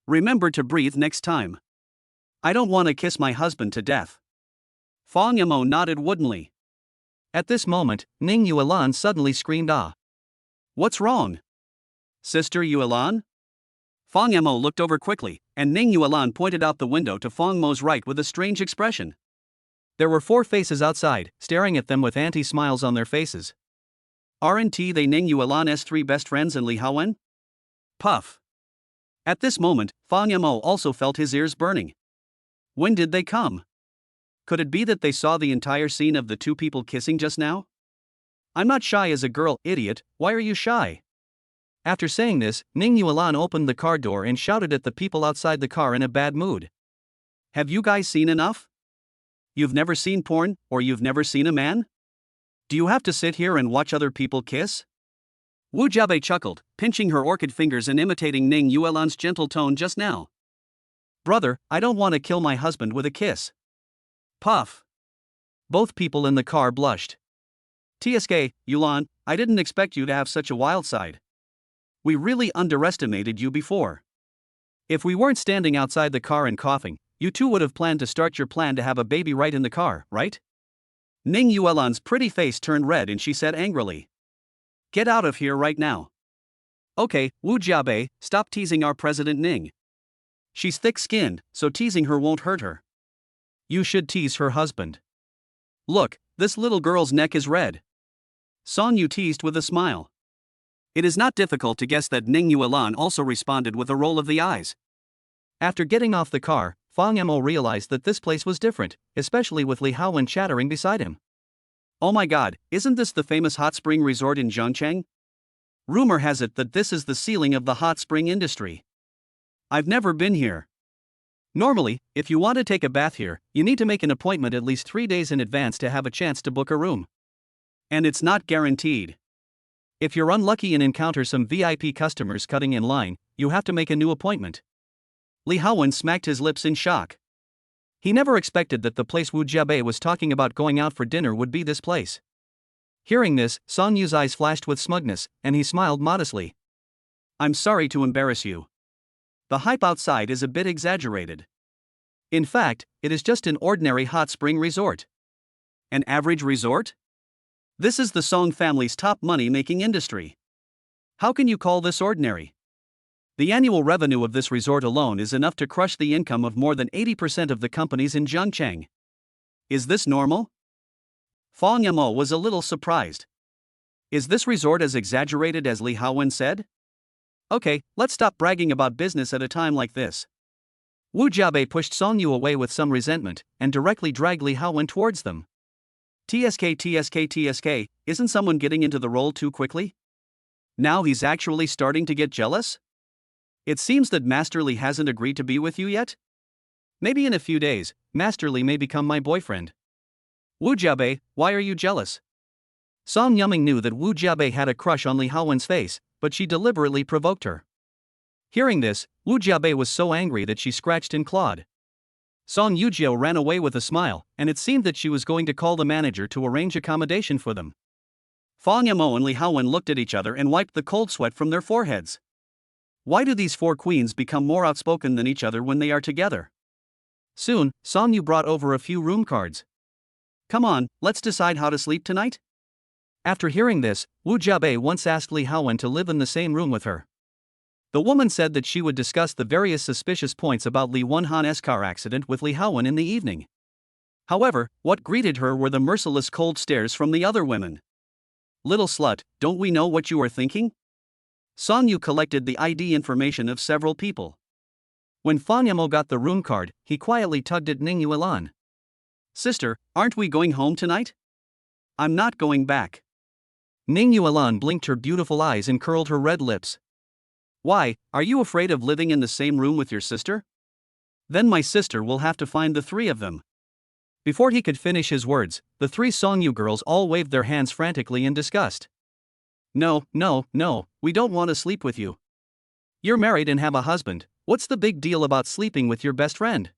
Remember to breathe next time. I don't want to kiss my husband to death. Fang Yamo nodded woodenly. At this moment, Ning Yuelan suddenly screamed ah. What's wrong? Sister Yuelan? Fang Yamo looked over quickly, and Ning Yuelan pointed out the window to Fang Mo's right with a strange expression. There were 4 faces outside, staring at them with anti-smiles on their faces. Aren't they Ning Yuelan's 3 best friends and Li Haowen? Puff. At this moment, Fang Yamo also felt his ears burning. When did they come? Could it be that they saw the entire scene of the 2 people kissing just now? I'm not shy as a girl, idiot, why are you shy? After saying this, Ning Yuan opened the car door and shouted at the people outside the car in a bad mood. Have you guys seen enough? You've never seen porn, or you've never seen a man? Do you have to sit here and watch other people kiss? Wu Jiabei chuckled, pinching her orchid fingers and imitating Ning Yuan's gentle tone just now. Brother, I don't want to kill my husband with a kiss. Puff. Both people in the car blushed. TSK, Yuan, I didn't expect you to have such a wild side. We really underestimated you before. If we weren't standing outside the car and coughing, you two would have planned to start your plan to have a baby right in the car, right? Ning Yuan's pretty face turned red and she said angrily. Get out of here right now. Okay, Wu Jiabei, stop teasing our President Ning. She's thick-skinned, so teasing her won't hurt her. You should tease her husband. Look, this little girl's neck is red. Song Yu teased with a smile. It is not difficult to guess that Ning Yuan also responded with a roll of the eyes. After getting off the car, Fang Mo realized that this place was different, especially with Li Haowen chattering beside him. Oh my god, isn't this the famous hot spring resort in Zhongcheng? Rumor has it that this is the ceiling of the hot spring industry. I've never been here. Normally, if you want to take a bath here, you need to make an appointment at least 3 days in advance to have a chance to book a room. And it's not guaranteed. If you're unlucky and encounter some VIP customers cutting in line, you have to make a new appointment. Li Haowen smacked his lips in shock. He never expected that the place Wu Jiabei was talking about going out for dinner would be this place. Hearing this, Song Yu's eyes flashed with smugness, and he smiled modestly. I'm sorry to embarrass you. The hype outside is a bit exaggerated. In fact, it is just an ordinary hot spring resort. An average resort? This is the Song family's top money-making industry. How can you call this ordinary? The annual revenue of this resort alone is enough to crush the income of more than 80% of the companies in Zhongcheng. Is this normal? Fang Mo was a little surprised. Is this resort as exaggerated as Li Haowen said? Okay, let's stop bragging about business at a time like this. Wu Jiabei pushed Song Yu away with some resentment, and directly dragged Li Haowen towards them. TSK, isn't someone getting into the role too quickly? Now he's actually starting to get jealous? It seems that Master Li hasn't agreed to be with you yet? Maybe in a few days, Master Li may become my boyfriend. Wu Jiabei, why are you jealous? Song Yuming knew that Wu Jiabei had a crush on Li Haowen's face, but she deliberately provoked her. Hearing this, Wu Jiabei was so angry that she scratched and clawed. Song Yujio ran away with a smile, and it seemed that she was going to call the manager to arrange accommodation for them. Fang Mo and Li Haowen looked at each other and wiped the cold sweat from their foreheads. Why do these four queens become more outspoken than each other when they are together? Soon, Song Yu brought over a few room cards. Come on, let's decide how to sleep tonight? After hearing this, Wu Jiabei once asked Li Haowen to live in the same room with her. The woman said that she would discuss the various suspicious points about Li Wenhan's car accident with Li Haowen in the evening. However, what greeted her were the merciless cold stares from the other women. Little slut, don't we know what you are thinking? Song Yu collected the ID information of several people. When Fang Mo got the room card, he quietly tugged at Ning Yuan. Sister, aren't we going home tonight? I'm not going back. Ning Yuan blinked her beautiful eyes and curled her red lips. Why, are you afraid of living in the same room with your sister? Then my sister will have to find the three of them. Before he could finish his words, the three Song Yu girls all waved their hands frantically in disgust. No, we don't want to sleep with you. You're married and have a husband, what's the big deal about sleeping with your best friend?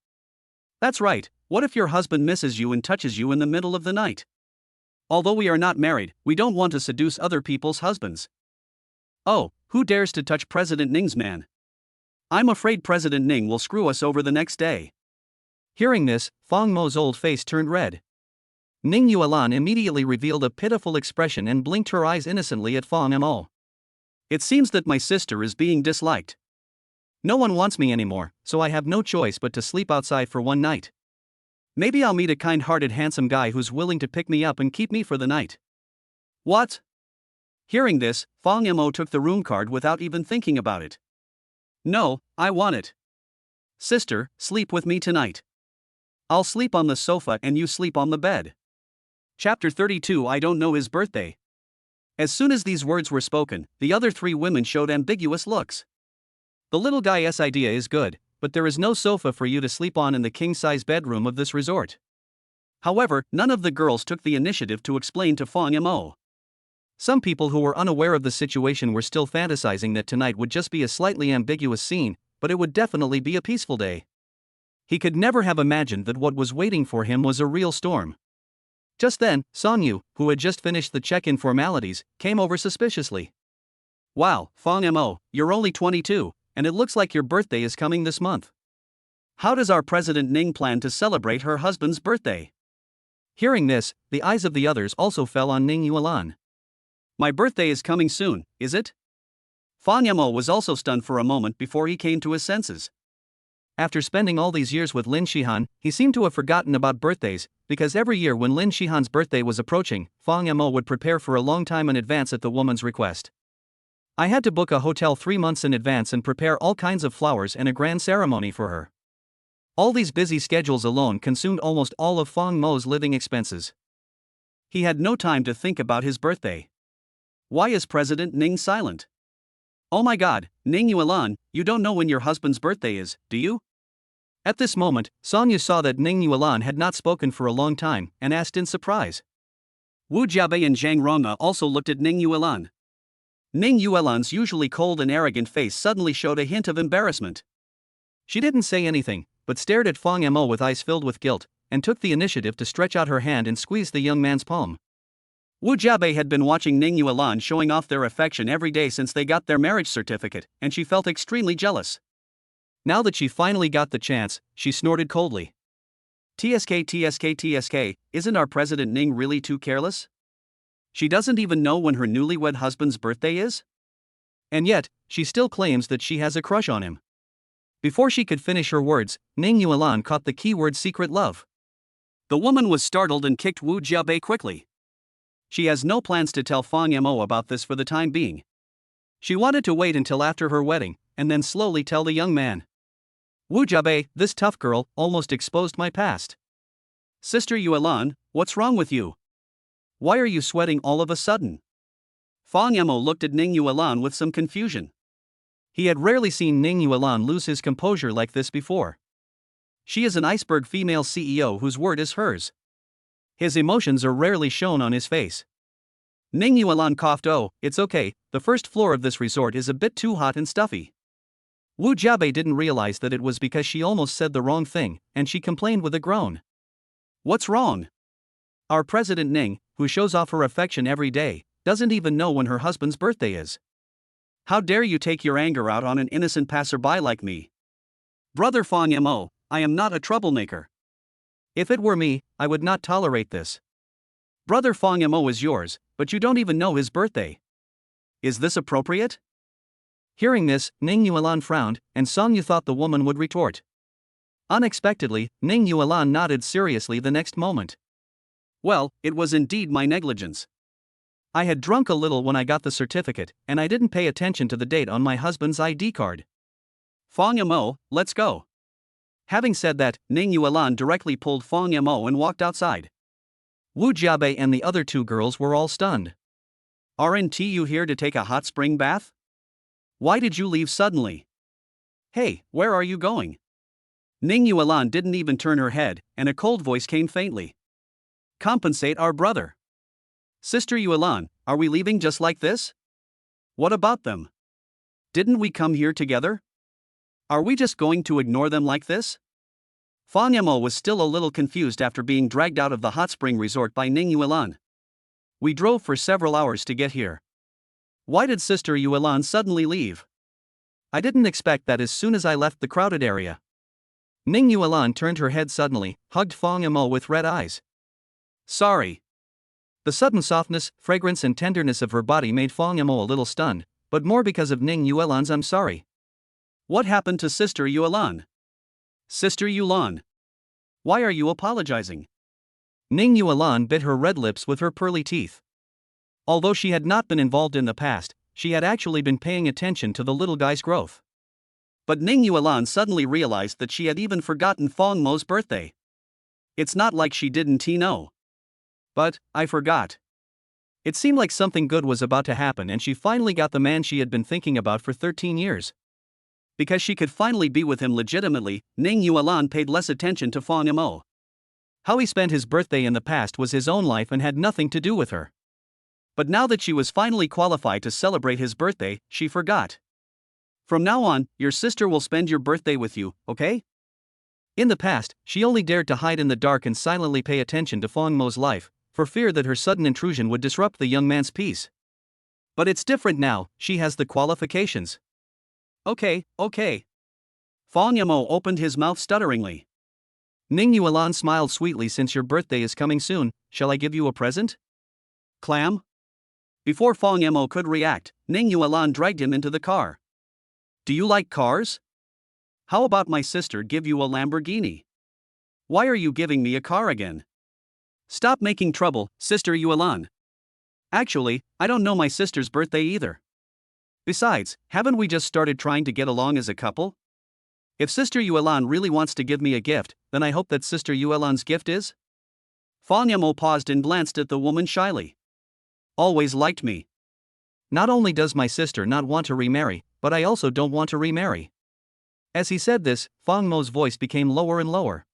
That's right, what if your husband misses you and touches you in the middle of the night? Although we are not married, we don't want to seduce other people's husbands. Oh, who dares to touch President Ning's man? I'm afraid President Ning will screw us over the next day. Hearing this, Fang Mo's old face turned red. Ning Yuan immediately revealed a pitiful expression and blinked her eyes innocently at Fang Mo. It seems that my sister is being disliked. No one wants me anymore, so I have no choice but to sleep outside for one night. Maybe I'll meet a kind-hearted handsome guy who's willing to pick me up and keep me for the night. What? Hearing this, Fang Mo took the room card without even thinking about it. No, I want it. Sister, sleep with me tonight. I'll sleep on the sofa and you sleep on the bed. Chapter 32 I don't know his birthday. As soon as these words were spoken, the other three women showed ambiguous looks. The little guy's idea is good, but there is no sofa for you to sleep on in the king-size bedroom of this resort. However, none of the girls took the initiative to explain to Fang Mo. Some people who were unaware of the situation were still fantasizing that tonight would just be a slightly ambiguous scene, but it would definitely be a peaceful day. He could never have imagined that what was waiting for him was a real storm. Just then, Song-yu, who had just finished the check-in formalities, came over suspiciously. Wow, Fang Mo, you're only 22, and it looks like your birthday is coming this month. How does our President Ning plan to celebrate her husband's birthday? Hearing this, the eyes of the others also fell on Ning Yuan. My birthday is coming soon, is it? Fang Mo was also stunned for a moment before he came to his senses. After spending all these years with Lin Shihan, he seemed to have forgotten about birthdays, because every year when Lin Shihan's birthday was approaching, Fang Mo would prepare for a long time in advance at the woman's request. I had to book a hotel 3 months in advance and prepare all kinds of flowers and a grand ceremony for her. All these busy schedules alone consumed almost all of Fang Mo's living expenses. He had no time to think about his birthday. Why is President Ning silent? Oh my god, Ning Yuan, you don't know when your husband's birthday is, do you? At this moment, Song-yu saw that Ning Yuan had not spoken for a long time and asked in surprise. Wu Jiabei and Zhang Rongma also looked at Ning Yuan. Ning Yuan's usually cold and arrogant face suddenly showed a hint of embarrassment. She didn't say anything, but stared at Fang Mo with eyes filled with guilt, and took the initiative to stretch out her hand and squeeze the young man's palm. Wu Jiabei had been watching Ning Yuan showing off their affection every day since they got their marriage certificate, and she felt extremely jealous. Now that she finally got the chance, she snorted coldly. TSK, isn't our President Ning really too careless? She doesn't even know when her newlywed husband's birthday is? And yet, she still claims that she has a crush on him. Before she could finish her words, Ning Yuan caught the keyword secret love. The woman was startled and kicked Wu Jiabei quickly. She has no plans to tell Fang Mo about this for the time being. She wanted to wait until after her wedding, and then slowly tell the young man. Wu Jiabei, this tough girl, almost exposed my past. Sister Yuan, what's wrong with you? Why are you sweating all of a sudden? Fang Mo looked at Ning Yuan with some confusion. He had rarely seen Ning Yuan lose his composure like this before. She is an iceberg female CEO whose word is hers. His emotions are rarely shown on his face. Ning Yuan coughed. Oh, it's okay, the first floor of this resort is a bit too hot and stuffy. Wu Jiabei didn't realize that it was because she almost said the wrong thing, and she complained with a groan. What's wrong? Our President Ning, who shows off her affection every day, doesn't even know when her husband's birthday is. How dare you take your anger out on an innocent passerby like me? Brother Fang Mo, I am not a troublemaker. If it were me, I would not tolerate this. Brother Fang Mo is yours, but you don't even know his birthday. Is this appropriate? Hearing this, Ning Yuan frowned, and Song-yu thought the woman would retort. Unexpectedly, Ning Yuan nodded seriously the next moment. Well, it was indeed my negligence. I had drunk a little when I got the certificate, and I didn't pay attention to the date on my husband's ID card. Fang Mo, let's go. Having said that, Ning Yuan directly pulled Fang Mo and walked outside. Wu Jiabei and the other two girls were all stunned. Aren't you here to take a hot spring bath? Why did you leave suddenly? Hey, where are you going? Ning Yuan didn't even turn her head, and a cold voice came faintly. Compensate our brother. Sister Yuan, are we leaving just like this? What about them? Didn't we come here together? Are we just going to ignore them like this? Fang Mo was still a little confused after being dragged out of the hot spring resort by Ning Yuan. We drove for several hours to get here. Why did Sister Yuan suddenly leave? I didn't expect that as soon as I left the crowded area. Ning Yuan turned her head suddenly, hugged Fang Mo with red eyes. Sorry. The sudden softness, fragrance and tenderness of her body made Fang Mo a little stunned, but more because of Ning Yuan's I'm sorry. What happened to Sister Yuan? Sister Yuan. Why are you apologizing? Ning Yuan bit her red lips with her pearly teeth. Although she had not been involved in the past, she had actually been paying attention to the little guy's growth. But Ning Yuan suddenly realized that she had even forgotten Fang Mo's birthday. It's not like she didn't know. But, I forgot. It seemed like something good was about to happen and she finally got the man she had been thinking about for 13 years. Because she could finally be with him legitimately, Ning Yuan paid less attention to Fang Yamo. How he spent his birthday in the past was his own life and had nothing to do with her. But now that she was finally qualified to celebrate his birthday, she forgot. From now on, your sister will spend your birthday with you, okay? In the past, she only dared to hide in the dark and silently pay attention to Fang Mo's life, for fear that her sudden intrusion would disrupt the young man's peace. But it's different now, she has the qualifications. Okay. Fang Yamo opened his mouth stutteringly. Ning Yuan smiled sweetly. Since your birthday is coming soon, shall I give you a present? Clam? Before Fang Yamo could react, Ning Yuan dragged him into the car. Do you like cars? How about my sister give you a Lamborghini? Why are you giving me a car again? Stop making trouble, Sister Yuan. Actually, I don't know my sister's birthday either. Besides, haven't we just started trying to get along as a couple? If Sister Yuan really wants to give me a gift, then I hope that Sister Yuan's gift is? Fang Yamo paused and glanced at the woman shyly. Always liked me. Not only does my sister not want to remarry, but I also don't want to remarry. As he said this, Fang Mo's voice became lower and lower.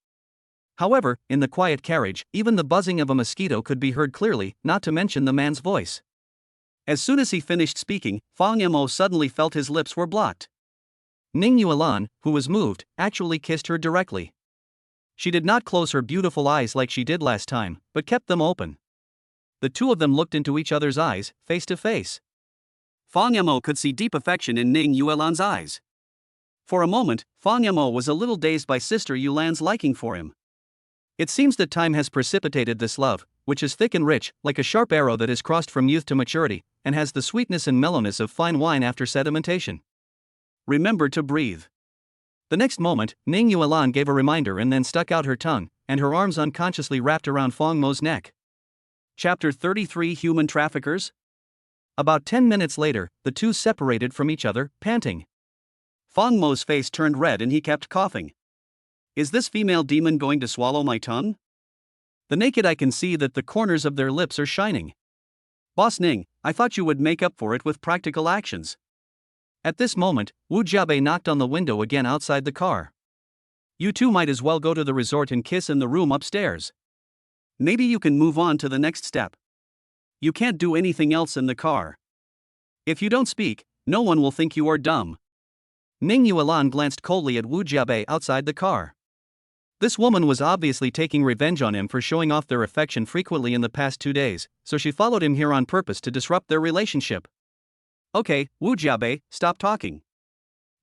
However, in the quiet carriage, even the buzzing of a mosquito could be heard clearly, not to mention the man's voice. As soon as he finished speaking, Fang Yamo suddenly felt his lips were blocked. Ning Yuan, who was moved, actually kissed her directly. She did not close her beautiful eyes like she did last time, but kept them open. The two of them looked into each other's eyes, face to face. Fang Yamo could see deep affection in Ning Yuan's eyes. For a moment, Fang Yamo was a little dazed by Sister Yulan's liking for him. It seems that time has precipitated this love, which is thick and rich, like a sharp arrow that has crossed from youth to maturity, and has the sweetness and mellowness of fine wine after sedimentation. Remember to breathe. The next moment, Ning Yuan gave a reminder and then stuck out her tongue, and her arms unconsciously wrapped around Fang Mo's neck. Chapter 33 Human Traffickers? About 10 minutes later, the two separated from each other, panting. Fang Mo's face turned red and he kept coughing. Is this female demon going to swallow my tongue? The naked eye can see that the corners of their lips are shining. Boss Ning, I thought you would make up for it with practical actions. At this moment, Wu Jiabei knocked on the window again outside the car. You two might as well go to the resort and kiss in the room upstairs. Maybe you can move on to the next step. You can't do anything else in the car. If you don't speak, no one will think you are dumb. Ning Yuan glanced coldly at Wu Jiabei outside the car. This woman was obviously taking revenge on him for showing off their affection frequently in the past 2 days, so she followed him here on purpose to disrupt their relationship. Okay, Wu Jiabei, stop talking.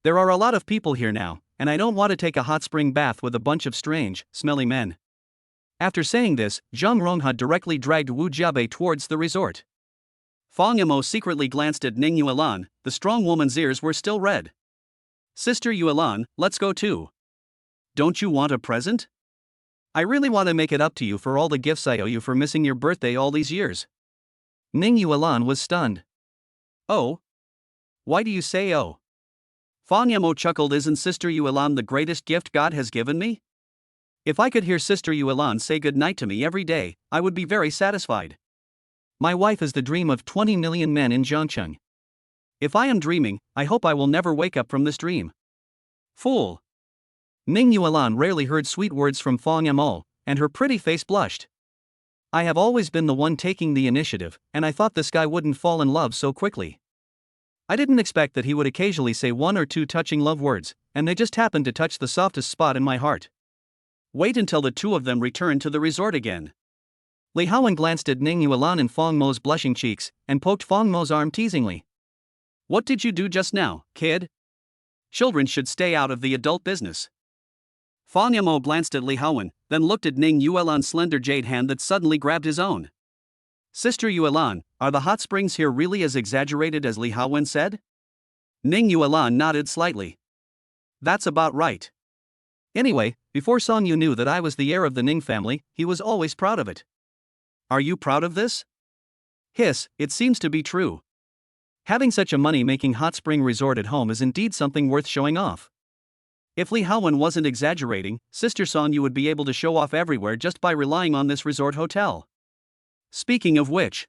There are a lot of people here now, and I don't want to take a hot spring bath with a bunch of strange, smelly men. After saying this, Zhang Rongha directly dragged Wu Jiabei towards the resort. Fang Yamo secretly glanced at Ning Yuan. The strong woman's ears were still red. Sister Yuan, let's go too. Don't you want a present? I really want to make it up to you for all the gifts I owe you for missing your birthday all these years. Ning Yuan was stunned. Oh? Why do you say oh? Fang Yamo chuckled. Isn't Sister Yuan the greatest gift God has given me? If I could hear Sister Yuan say goodnight to me every day, I would be very satisfied. My wife is the dream of 20 million men in Zhangcheng. If I am dreaming, I hope I will never wake up from this dream. Fool! Ning Yuan rarely heard sweet words from Fang Yamo, and her pretty face blushed. I have always been the one taking the initiative, and I thought this guy wouldn't fall in love so quickly. I didn't expect that he would occasionally say 1 or 2 touching love words, and they just happened to touch the softest spot in my heart. Wait until the two of them return to the resort again. Li Haowen glanced at Ning Yuan and Fang Mo's blushing cheeks, and poked Fang Mo's arm teasingly. What did you do just now, kid? Children should stay out of the adult business. Fang Yamo glanced at Li Haowen, then looked at Ning Yuan's slender jade hand that suddenly grabbed his own. Sister Yuan, are the hot springs here really as exaggerated as Li Haowen said? Ning Yuan nodded slightly. That's about right. Anyway, before Song Yu knew that I was the heir of the Ning family, he was always proud of it. Are you proud of this? Hiss, it seems to be true. Having such a money-making hot spring resort at home is indeed something worth showing off. If Li Haowen wasn't exaggerating, Sister Song Yu would be able to show off everywhere just by relying on this resort hotel. Speaking of which,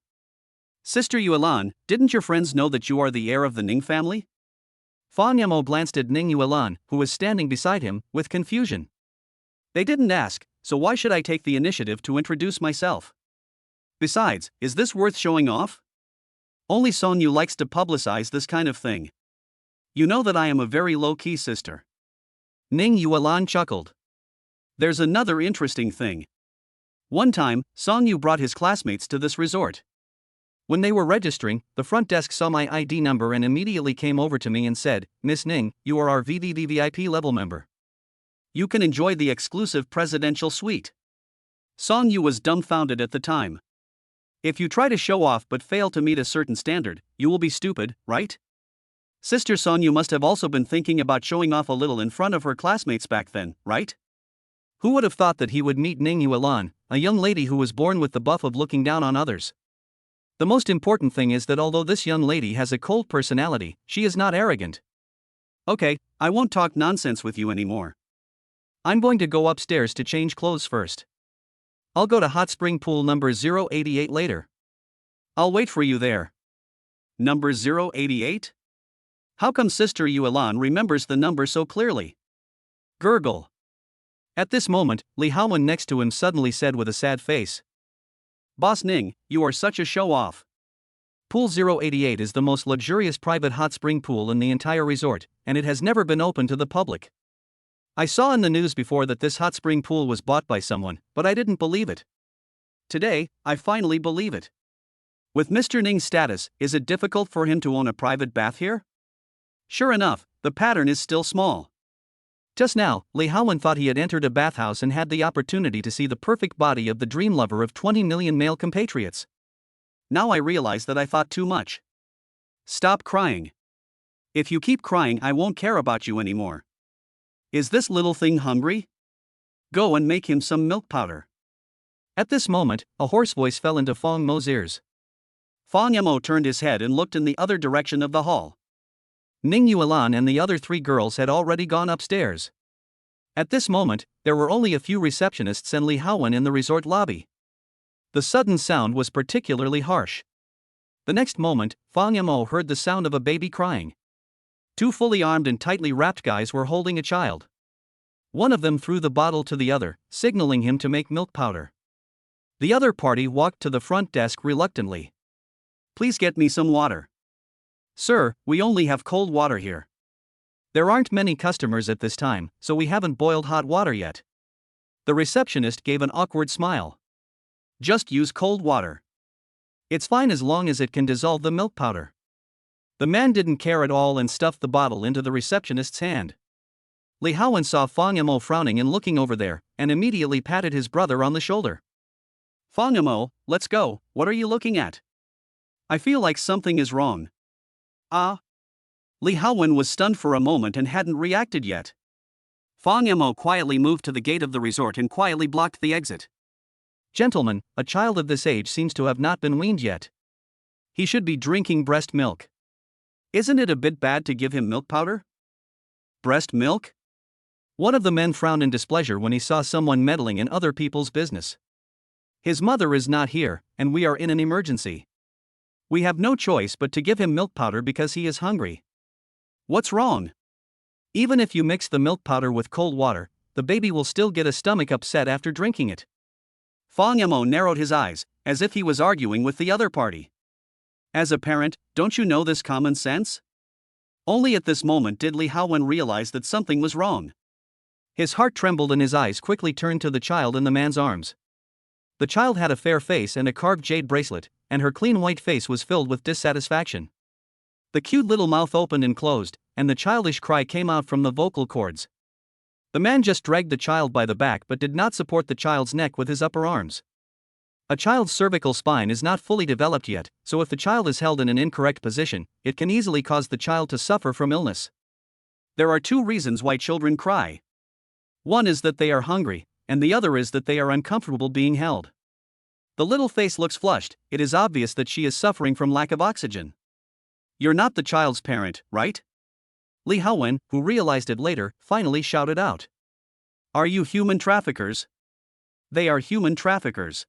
Sister Yuan, didn't your friends know that you are the heir of the Ning family? Fan Yamo glanced at Ning Yuan, who was standing beside him, with confusion. They didn't ask, so why should I take the initiative to introduce myself? Besides, is this worth showing off? Only Son Yu likes to publicize this kind of thing. You know that I am a very low-key sister. Ning Yuan chuckled. There's another interesting thing. One time, Song Yu brought his classmates to this resort. When they were registering, the front desk saw my ID number and immediately came over to me and said, "Miss Ning, you are our VVVVIP level member. You can enjoy the exclusive presidential suite." Song Yu was dumbfounded at the time. If you try to show off but fail to meet a certain standard, you will be stupid, right? Sister Song Yu must have also been thinking about showing off a little in front of her classmates back then, right? Who would have thought that he would meet Ning Yuan, a young lady who was born with the buff of looking down on others? The most important thing is that although this young lady has a cold personality, she is not arrogant. Okay, I won't talk nonsense with you anymore. I'm going to go upstairs to change clothes first. I'll go to hot spring pool number 088 later. I'll wait for you there. Number 088? How come Sister Yuan remembers the number so clearly? Gurgle. At this moment, Li Haowen next to him suddenly said with a sad face, "Boss Ning, you are such a show-off. Pool 088 is the most luxurious private hot spring pool in the entire resort, and it has never been open to the public. I saw in the news before that this hot spring pool was bought by someone, but I didn't believe it. Today, I finally believe it. With Mr. Ning's status, is it difficult for him to own a private bath here? Sure enough, the pattern is still small." Just now, Li Haowen thought he had entered a bathhouse and had the opportunity to see the perfect body of the dream lover of 20 million male compatriots. Now I realize that I thought too much. Stop crying. If you keep crying, I won't care about you anymore. Is this little thing hungry? Go and make him some milk powder. At this moment, a hoarse voice fell into Fong Mo's ears. Fong Yamo turned his head and looked in the other direction of the hall. Ning Yuan and the other three girls had already gone upstairs. At this moment, there were only a few receptionists and Li Haowen in the resort lobby. The sudden sound was particularly harsh. The next moment, Fang Yamo heard the sound of a baby crying. Two fully armed and tightly wrapped guys were holding a child. One of them threw the bottle to the other, signaling him to make milk powder. The other party walked to the front desk reluctantly. "Please get me some water." "Sir, we only have cold water here. There aren't many customers at this time, so we haven't boiled hot water yet." The receptionist gave an awkward smile. "Just use cold water. It's fine as long as it can dissolve the milk powder." The man didn't care at all and stuffed the bottle into the receptionist's hand. Li Haowen saw Fang Yamo frowning and looking over there, and immediately patted his brother on the shoulder. "Fang Yamo, let's go, what are you looking at? I feel like something is wrong." "Ah?" Li Haowen was stunned for a moment and hadn't reacted yet. Fang Yamo quietly moved to the gate of the resort and quietly blocked the exit. "Gentlemen, a child of this age seems to have not been weaned yet. He should be drinking breast milk. Isn't it a bit bad to give him milk powder?" "Breast milk?" One of the men frowned in displeasure when he saw someone meddling in other people's business. "His mother is not here, and we are in an emergency. We have no choice but to give him milk powder because he is hungry." "What's wrong?" "Even if you mix the milk powder with cold water, the baby will still get a stomach upset after drinking it." Fang Yamo narrowed his eyes, as if he was arguing with the other party. "As a parent, don't you know this common sense?" Only at this moment did Li Haowen realize that something was wrong. His heart trembled and his eyes quickly turned to the child in the man's arms. The child had a fair face and a carved jade bracelet, and her clean white face was filled with dissatisfaction. The cute little mouth opened and closed, and the childish cry came out from the vocal cords. The man just dragged the child by the back but did not support the child's neck with his upper arms. A child's cervical spine is not fully developed yet, so if the child is held in an incorrect position, it can easily cause the child to suffer from illness. There are two reasons why children cry. One is that they are hungry, and the other is that they are uncomfortable being held. The little face looks flushed, it is obvious that she is suffering from lack of oxygen. "You're not the child's parent, right?" Li Haowen, who realized it later, finally shouted out. "Are you human traffickers?" "They are human traffickers.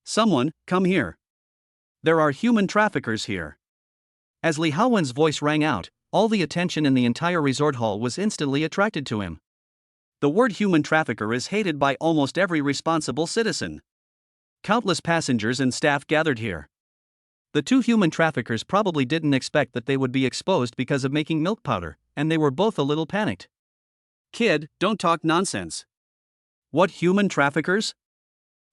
Someone, come here." There are human traffickers here. As Li Haowen's voice rang out, all the attention in the entire resort hall was instantly attracted to him. The word human trafficker is hated by almost every responsible citizen. Countless passengers and staff gathered here. The two human traffickers probably didn't expect that they would be exposed because of making milk powder, and they were both a little panicked. Kid, don't talk nonsense. What human traffickers?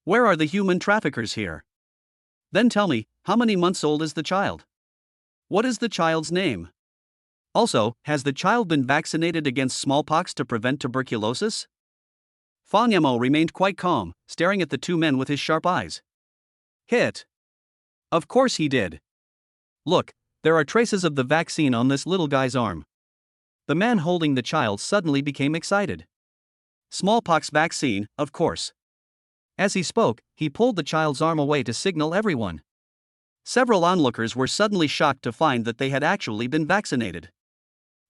Where are the human traffickers here? Then tell me, how many months old is the child? What is the child's name? Also, has the child been vaccinated against smallpox to prevent tuberculosis? Fang Yamo remained quite calm, staring at the two men with his sharp eyes. Hit. Of course he did. Look, there are traces of the vaccine on this little guy's arm. The man holding the child suddenly became excited. Smallpox vaccine, of course. As he spoke, he pulled the child's arm away to signal everyone. Several onlookers were suddenly shocked to find that they had actually been vaccinated.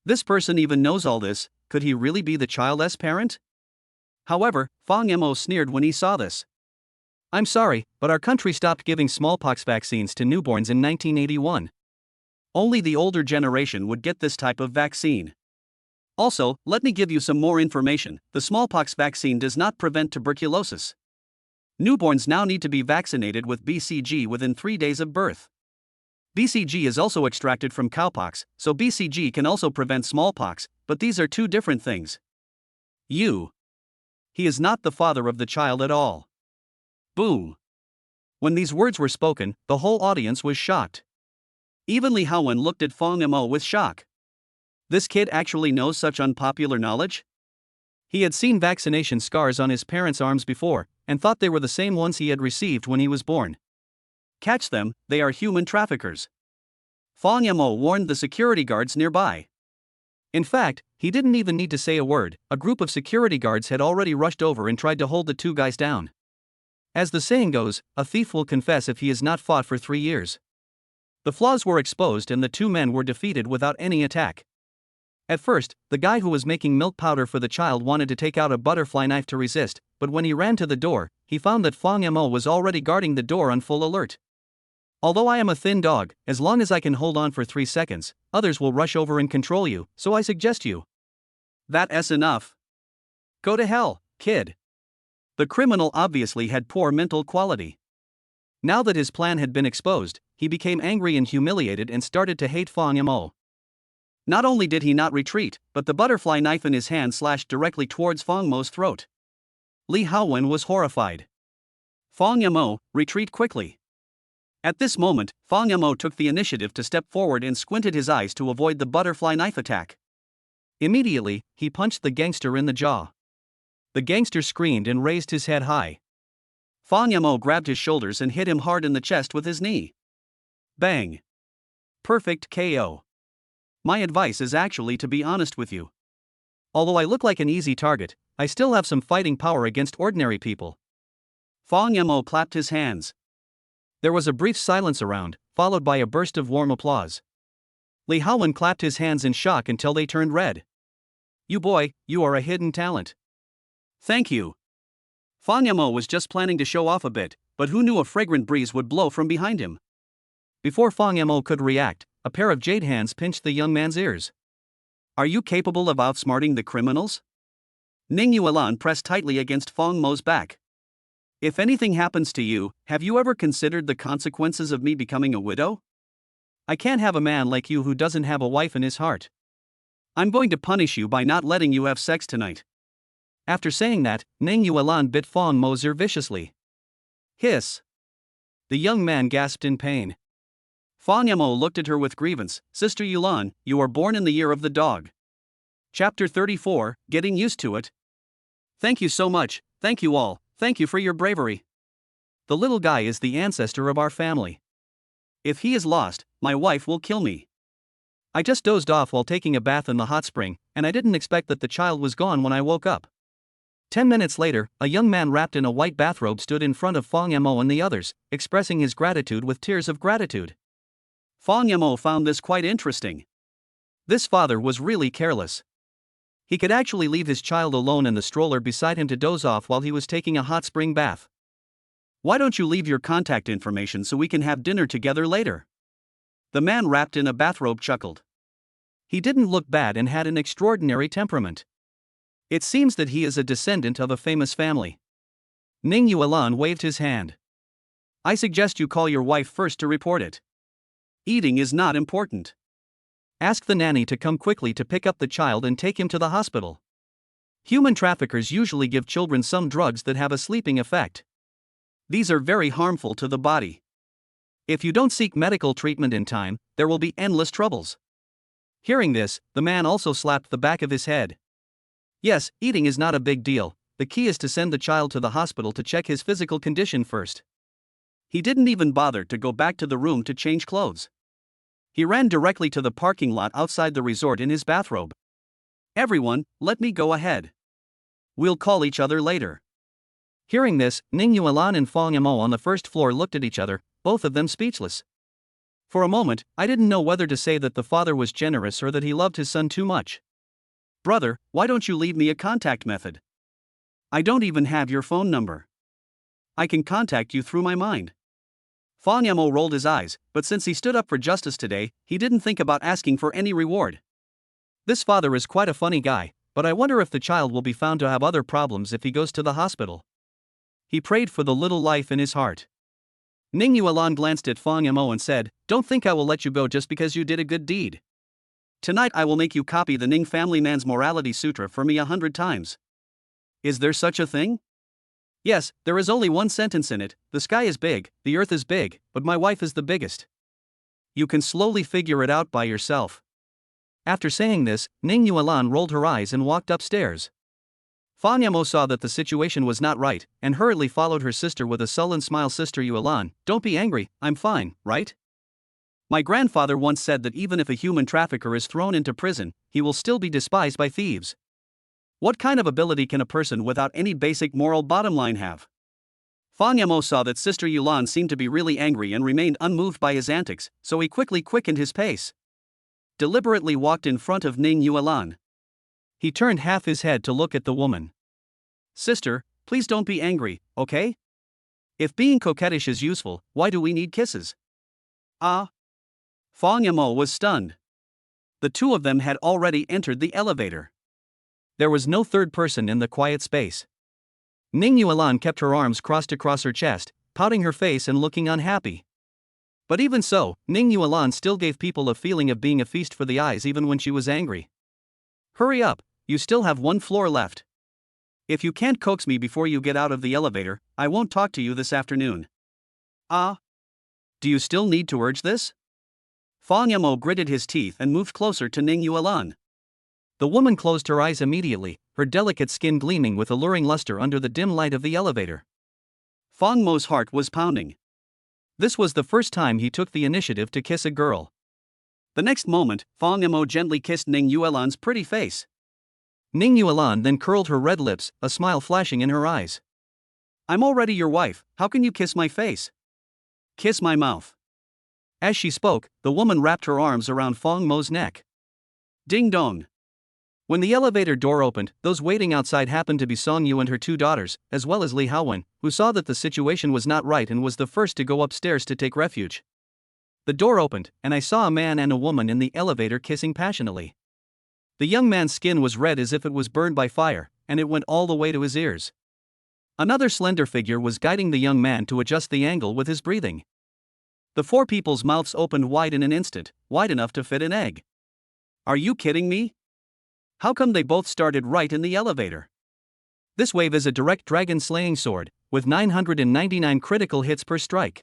This person even knows all this, could he really be the child's parent? However, Fang Yamo sneered when he saw this. I'm sorry, but our country stopped giving smallpox vaccines to newborns in 1981. Only the older generation would get this type of vaccine. Also, let me give you some more information. The smallpox vaccine does not prevent tuberculosis. Newborns now need to be vaccinated with BCG within 3 days of birth. BCG is also extracted from cowpox, so BCG can also prevent smallpox, but these are two different things. He is not the father of the child at all. Boom. When these words were spoken, the whole audience was shocked. Even Li Haowen looked at Fang Yamo with shock. This kid actually knows such unpopular knowledge? He had seen vaccination scars on his parents' arms before, and thought they were the same ones he had received when he was born. Catch them, they are human traffickers. Fang Yamo warned the security guards nearby. In fact, he didn't even need to say a word. A group of security guards had already rushed over and tried to hold the two guys down. As the saying goes, a thief will confess if he has not fought for 3 years. The flaws were exposed and the two men were defeated without any attack. At first, the guy who was making milk powder for the child wanted to take out a butterfly knife to resist, but when he ran to the door, he found that Fang Yamo was already guarding the door on full alert. Although I am a thin dog, as long as I can hold on for 3 seconds, others will rush over and control you, so I suggest you. That's enough. Go to hell, kid. The criminal obviously had poor mental quality. Now that his plan had been exposed, he became angry and humiliated and started to hate Fang Yamo. Not only did he not retreat, but the butterfly knife in his hand slashed directly towards Fang Mo's throat. Li Haowen was horrified. Fang Yamo, retreat quickly. At this moment, Fang Yamo took the initiative to step forward and squinted his eyes to avoid the butterfly knife attack. Immediately, he punched the gangster in the jaw. The gangster screamed and raised his head high. Fang Yamo grabbed his shoulders and hit him hard in the chest with his knee. Bang! Perfect KO. My advice is actually to be honest with you. Although I look like an easy target, I still have some fighting power against ordinary people. Fang Yamo clapped his hands. There was a brief silence around, followed by a burst of warm applause. Li Haowen clapped his hands in shock until they turned red. You boy, you are a hidden talent. Thank you. Fang Yamo was just planning to show off a bit, but who knew a fragrant breeze would blow from behind him? Before Fang Yamo could react, a pair of jade hands pinched the young man's ears. Are you capable of outsmarting the criminals? Ning Yuan pressed tightly against Fang Mo's back. If anything happens to you, have you ever considered the consequences of me becoming a widow? I can't have a man like you who doesn't have a wife in his heart. I'm going to punish you by not letting you have sex tonight. After saying that, Ning Yuan bit Fang Mo's ear viciously. Hiss. The young man gasped in pain. Fang Yamo looked at her with grievance. Sister Yulan, you are born in the year of the dog. Chapter 34, Getting Used to It. Thank you so much, thank you all, thank you for your bravery. The little guy is the ancestor of our family. If he is lost, my wife will kill me. I just dozed off while taking a bath in the hot spring, and I didn't expect that the child was gone when I woke up. 10 minutes later, a young man wrapped in a white bathrobe stood in front of Fang Yamo and the others, expressing his gratitude with tears of gratitude. Fang Yamo found this quite interesting. This father was really careless. He could actually leave his child alone in the stroller beside him to doze off while he was taking a hot spring bath. Why don't you leave your contact information so we can have dinner together later? The man wrapped in a bathrobe chuckled. He didn't look bad and had an extraordinary temperament. It seems that he is a descendant of a famous family. Ning Yuan waved his hand. I suggest you call your wife first to report it. Eating is not important. Ask the nanny to come quickly to pick up the child and take him to the hospital. Human traffickers usually give children some drugs that have a sleeping effect. These are very harmful to the body. If you don't seek medical treatment in time, there will be endless troubles. Hearing this, the man also slapped the back of his head. Yes, eating is not a big deal. The key is to send the child to the hospital to check his physical condition first. He didn't even bother to go back to the room to change clothes. He ran directly to the parking lot outside the resort in his bathrobe. Everyone, let me go ahead. We'll call each other later. Hearing this, Ning Yuan and Fong Yamo on the first floor looked at each other, both of them speechless. For a moment, I didn't know whether to say that the father was generous or that he loved his son too much. Brother, why don't you leave me a contact method? I don't even have your phone number. I can contact you through my mind. Fong Yamo rolled his eyes, but since he stood up for justice today, he didn't think about asking for any reward. This father is quite a funny guy, but I wonder if the child will be found to have other problems if he goes to the hospital. He prayed for the little life in his heart. Ning Yuan glanced at Fong Yamo and said, Don't think I will let you go just because you did a good deed. Tonight I will make you copy the Ning family man's morality sutra for me 100 times. Is there such a thing? Yes, there is only one sentence in it. The sky is big, the earth is big, but my wife is the biggest. You can slowly figure it out by yourself. After saying this, Ning Yuan rolled her eyes and walked upstairs. Fong Yamo saw that the situation was not right, and hurriedly followed her sister with a sullen smile. Sister Yuan, don't be angry, I'm fine, right? My grandfather once said that even if a human trafficker is thrown into prison, he will still be despised by thieves. What kind of ability can a person without any basic moral bottom line have? Fong Yamo saw that Sister Yuan seemed to be really angry and remained unmoved by his antics, so he quickly quickened his pace. Deliberately walked in front of Ning Yuan. He turned half his head to look at the woman. Sister, please don't be angry, okay? If being coquettish is useful, why do we need kisses? Ah? Fong Yamo was stunned. The two of them had already entered the elevator. There was no third person in the quiet space. Ning Yuan kept her arms crossed across her chest, pouting her face and looking unhappy. But even so, Ning Yuan still gave people a feeling of being a feast for the eyes even when she was angry. Hurry up, you still have one floor left. If you can't coax me before you get out of the elevator, I won't talk to you this afternoon. Ah? Do you still need to urge this? Fong Yamo gritted his teeth and moved closer to Ning Yuan. The woman closed her eyes immediately, her delicate skin gleaming with alluring luster under the dim light of the elevator. Fong Mo's heart was pounding. This was the first time he took the initiative to kiss a girl. The next moment, Fong Yamo gently kissed Ning Yuan's pretty face. Ning Yuan then curled her red lips, a smile flashing in her eyes. I'm already your wife, how can you kiss my face? Kiss my mouth. As she spoke, the woman wrapped her arms around Fong Mo's neck. Ding dong. When the elevator door opened, those waiting outside happened to be Song Yu and her two daughters, as well as Li Haowen, who saw that the situation was not right and was the first to go upstairs to take refuge. The door opened, and I saw a man and a woman in the elevator kissing passionately. The young man's skin was red as if it was burned by fire, and it went all the way to his ears. Another slender figure was guiding the young man to adjust the angle with his breathing. The four people's mouths opened wide in an instant, wide enough to fit an egg. Are you kidding me? How come they both started right in the elevator? This wave is a direct dragon-slaying sword, with 999 critical hits per strike.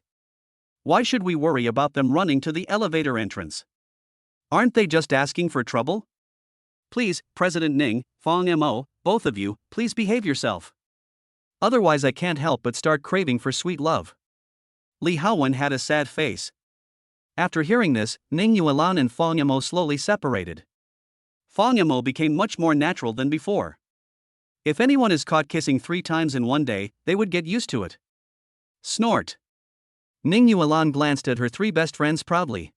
Why should we worry about them running to the elevator entrance? Aren't they just asking for trouble? Please, President Ning, Fong Mo, both of you, please behave yourself. Otherwise I can't help but start craving for sweet love. Li Haowen had a sad face. After hearing this, Ning Yuan and Fong Mo slowly separated. Fong Mo became much more natural than before. If anyone is caught kissing 3 times in one day, they would get used to it. Snort. Ning Yuan glanced at her 3 best friends proudly.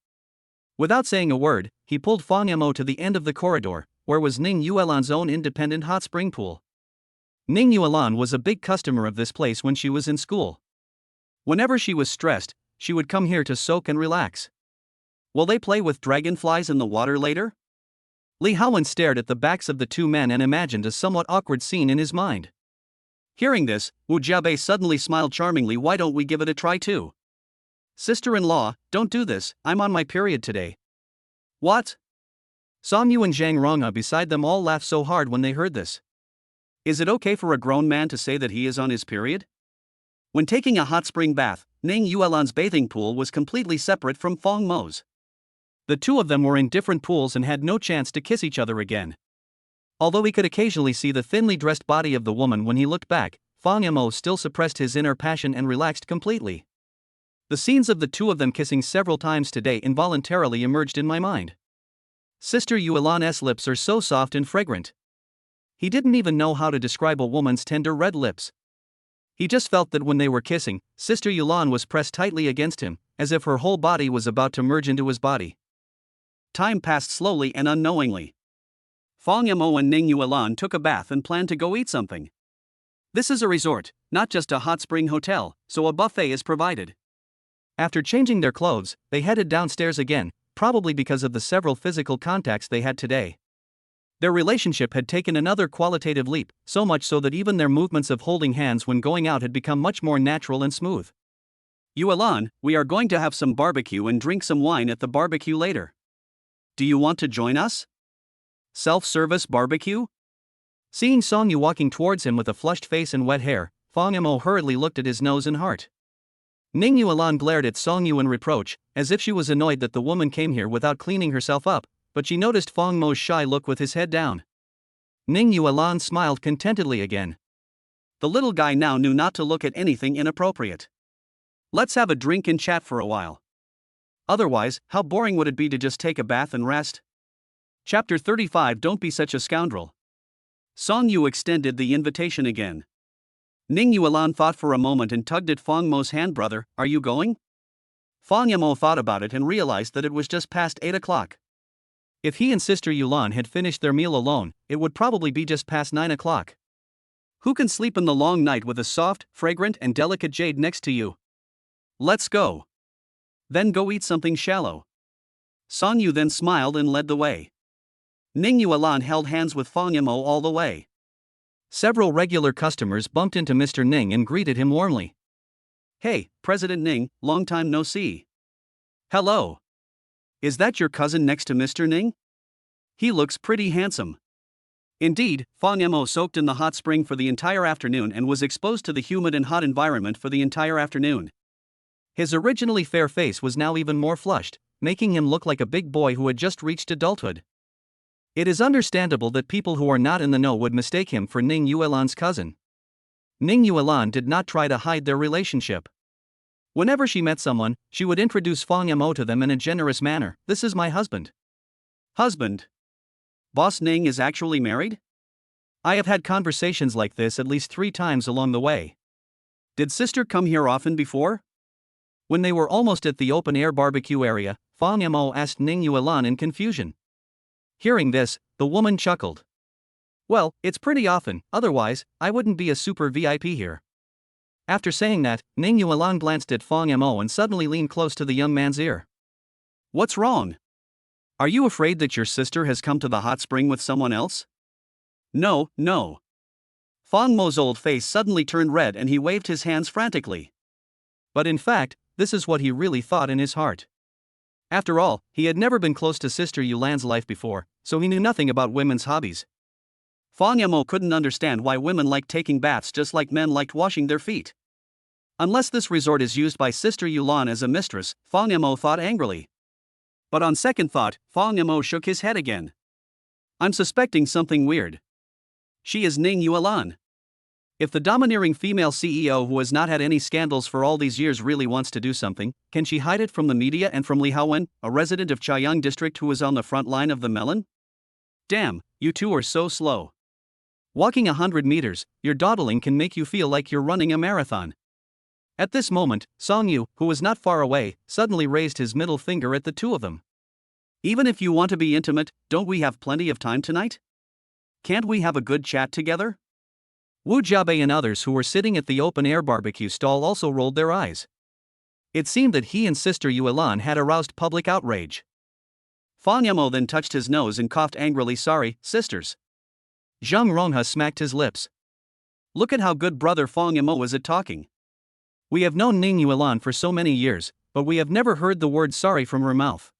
Without saying a word, he pulled Fong Mo to the end of the corridor, where was Ning Yuan's own independent hot spring pool. Ning Yuan was a big customer of this place when she was in school. Whenever she was stressed, she would come here to soak and relax. Will they play with dragonflies in the water later? Li Haowen stared at the backs of the two men and imagined a somewhat awkward scene in his mind. Hearing this, Wu Jiabei suddenly smiled charmingly. Why don't we give it a try too? Sister-in-law, don't do this, I'm on my period today. What? Song Yu and Zhang Rongha beside them all laughed so hard when they heard this. Is it okay for a grown man to say that he is on his period? When taking a hot spring bath, Ning Yuan's bathing pool was completely separate from Fang Mo's. The two of them were in different pools and had no chance to kiss each other again. Although he could occasionally see the thinly dressed body of the woman when he looked back, Fang Mo still suppressed his inner passion and relaxed completely. The scenes of the two of them kissing several times today involuntarily emerged in my mind. Sister Yuan's lips are so soft and fragrant. He didn't even know how to describe a woman's tender red lips. He just felt that when they were kissing, Sister Yuan was pressed tightly against him, as if her whole body was about to merge into his body. Time passed slowly and unknowingly. Fang Mo and Ning Yuan took a bath and planned to go eat something. This is a resort, not just a hot spring hotel, so a buffet is provided. After changing their clothes, they headed downstairs again, probably because of the several physical contacts they had today. Their relationship had taken another qualitative leap, so much so that even their movements of holding hands when going out had become much more natural and smooth. Yuan, we are going to have some barbecue and drink some wine at the barbecue later. Do you want to join us? Self-service barbecue? Seeing Song Yu walking towards him with a flushed face and wet hair, Fang Mo hurriedly looked at his nose and heart. Ning Yuan glared at Song Yu in reproach, as if she was annoyed that the woman came here without cleaning herself up, but she noticed Fang Mo's shy look with his head down. Ning Yuan smiled contentedly again. The little guy now knew not to look at anything inappropriate. Let's have a drink and chat for a while. Otherwise, how boring would it be to just take a bath and rest? Chapter 35. Don't be such a scoundrel. Song Yu extended the invitation again. Ning Yuan thought for a moment and tugged at Fang Mo's hand. Brother, are you going? Fang Mo thought about it and realized that it was just past 8 o'clock. If he and Sister Yuan had finished their meal alone, it would probably be just past 9 o'clock. Who can sleep in the long night with a soft, fragrant and delicate jade next to you? Let's go. Then go eat something shallow. Song Yu then smiled and led the way. Ning Yuan held hands with Fang Mo all the way. Several regular customers bumped into Mr. Ning and greeted him warmly. Hey, President Ning, long time no see. Hello. Is that your cousin next to Mr. Ning? He looks pretty handsome. Indeed, Fang Mo soaked in the hot spring for the entire afternoon and was exposed to the humid and hot environment for the entire afternoon. His originally fair face was now even more flushed, making him look like a big boy who had just reached adulthood. It is understandable that people who are not in the know would mistake him for Ning Yuan's cousin. Ning Yuan did not try to hide their relationship. Whenever she met someone, she would introduce Fang Mo to them in a generous manner. This is my husband. Husband? Boss Ning is actually married? I have had conversations like this at least 3 times along the way. Did sister come here often before? When they were almost at the open-air barbecue area, Fang Mo asked Ning Yuan in confusion. Hearing this, the woman chuckled. Well, it's pretty often, otherwise, I wouldn't be a super VIP here. After saying that, Ning Yuan glanced at Fang Mo and suddenly leaned close to the young man's ear. What's wrong? Are you afraid that your sister has come to the hot spring with someone else? No, no. Fang Mo's old face suddenly turned red and he waved his hands frantically. But in fact, this is what he really thought in his heart. After all, he had never been close to Sister Yulan's life before, so he knew nothing about women's hobbies. Fang Mo couldn't understand why women liked taking baths just like men liked washing their feet. Unless this resort is used by Sister Yulan as a mistress, Fang Mo thought angrily. But on second thought, Fang Mo shook his head again. I'm suspecting something weird. She is Ning Yuan. If the domineering female CEO who has not had any scandals for all these years really wants to do something, can she hide it from the media and from Li Haowen, a resident of Chaoyang district who is on the front line of the melon? Damn, you two are so slow. Walking 100 meters, your dawdling can make you feel like you're running a marathon. At this moment, Song Yu, who was not far away, suddenly raised his middle finger at the two of them. Even if you want to be intimate, don't we have plenty of time tonight? Can't we have a good chat together? Wu Jiabei and others who were sitting at the open-air barbecue stall also rolled their eyes. It seemed that he and Sister Yuelan had aroused public outrage. Fang Yamo then touched his nose and coughed angrily. Sorry, sisters. Zhang Ronghe smacked his lips. Look at how good brother Fang Yamo is at talking. We have known Ning Yuan for so many years, but we have never heard the word sorry from her mouth.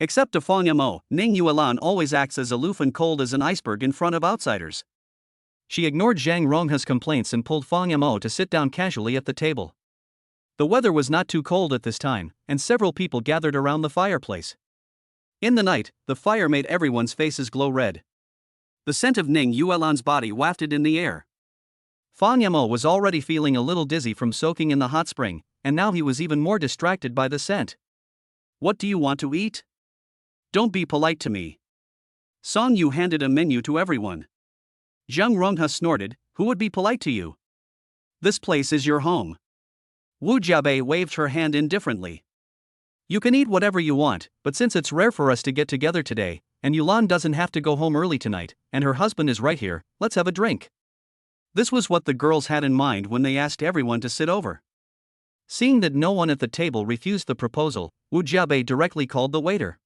Except to Fang Yamo, Ning Yuan always acts as aloof and cold as an iceberg in front of outsiders. She ignored Zhang Ronghe's complaints and pulled Fang Yamo to sit down casually at the table. The weather was not too cold at this time, and several people gathered around the fireplace. In the night, the fire made everyone's faces glow red. The scent of Ning Yuan's body wafted in the air. Fang Yamo was already feeling a little dizzy from soaking in the hot spring, and now he was even more distracted by the scent. What do you want to eat? Don't be polite to me. Song Yu handed a menu to everyone. Zhang Ronghe snorted, who would be polite to you? This place is your home. Wu Jiabei waved her hand indifferently. You can eat whatever you want, but since it's rare for us to get together today, and Yulan doesn't have to go home early tonight, and her husband is right here, let's have a drink. This was what the girls had in mind when they asked everyone to sit over. Seeing that no one at the table refused the proposal, Wu Jiabei directly called the waiter.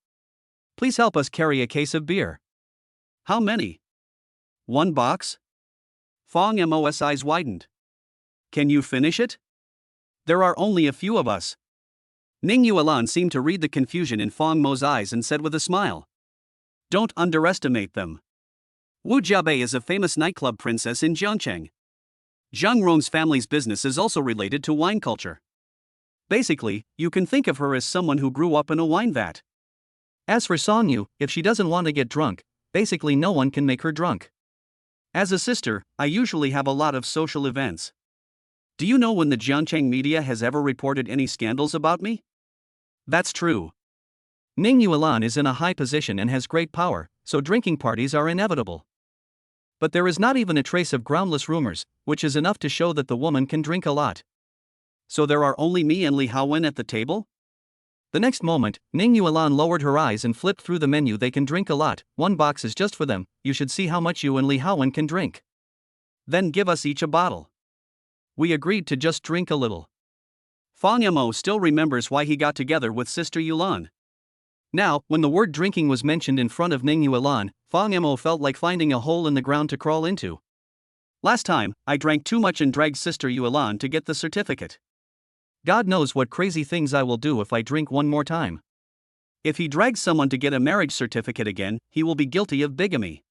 Please help us carry a case of beer. How many? 1 box? Fang Mo's eyes widened. Can you finish it? There are only a few of us. Ning Yuan seemed to read the confusion in Fang Mo's eyes and said with a smile. Don't underestimate them. Wu Jiabei is a famous nightclub princess in Jiangcheng. Zhang Rong's family's business is also related to wine culture. Basically, you can think of her as someone who grew up in a wine vat. As for Song Yu, if she doesn't want to get drunk, basically no one can make her drunk. As a sister, I usually have a lot of social events. Do you know when the Jiangcheng media has ever reported any scandals about me? That's true. Ning Yuan is in a high position and has great power, so drinking parties are inevitable. But there is not even a trace of groundless rumors, which is enough to show that the woman can drink a lot. So there are only me and Li Haowen at the table? The next moment, Ning Yuan lowered her eyes and flipped through the menu. They can drink a lot, 1 box is just for them, you should see how much you and Li Haowen can drink. Then give us each a bottle. We agreed to just drink a little. Fang Yamo still remembers why he got together with Sister Yulan. Now, when the word drinking was mentioned in front of Ning Yuan, Fang Yamo felt like finding a hole in the ground to crawl into. Last time, I drank too much and dragged Sister Yulan to get the certificate. God knows what crazy things I will do if I drink one more time. If he drags someone to get a marriage certificate again, he will be guilty of bigamy.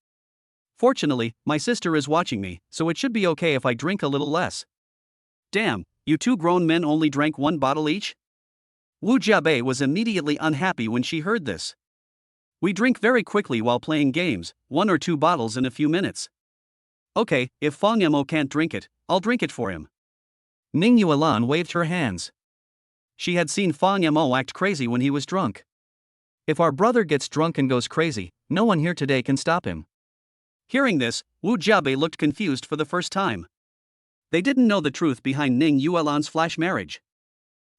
Fortunately, my sister is watching me, so it should be okay if I drink a little less. Damn, you 2 grown men only drank 1 bottle each? Wu Jiabei was immediately unhappy when she heard this. We drink very quickly while playing games, 1 or 2 bottles in a few minutes. Okay, if Fang Yamo can't drink it, I'll drink it for him. Ning Yuan waved her hands. She had seen Fang Yamo act crazy when he was drunk. If our brother gets drunk and goes crazy, no one here today can stop him. Hearing this, Wu Jiabei looked confused for the first time. They didn't know the truth behind Ning Yuan's flash marriage.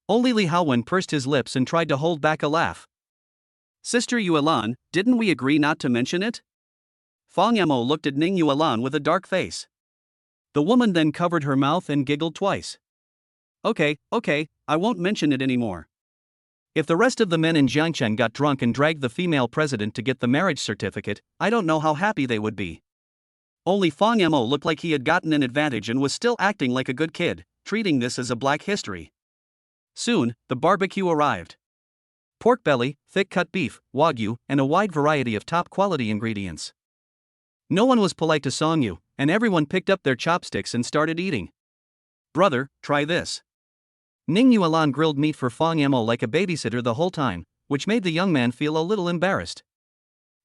Only Li Haowen pursed his lips and tried to hold back a laugh. Sister Yuan, didn't we agree not to mention it? Fang Yamo looked at Ning Yuan with a dark face. The woman then covered her mouth and giggled twice. Okay, I won't mention it anymore. If the rest of the men in Jiangcheng got drunk and dragged the female president to get the marriage certificate, I don't know how happy they would be. Only Fang Yamo looked like he had gotten an advantage and was still acting like a good kid, treating this as a black history. Soon, the barbecue arrived. Pork belly, thick-cut beef, wagyu, and a wide variety of top-quality ingredients. No one was polite to Song Yu, and everyone picked up their chopsticks and started eating. Brother, try this. Ning Yuan grilled meat for Fang Yamo like a babysitter the whole time, which made the young man feel a little embarrassed.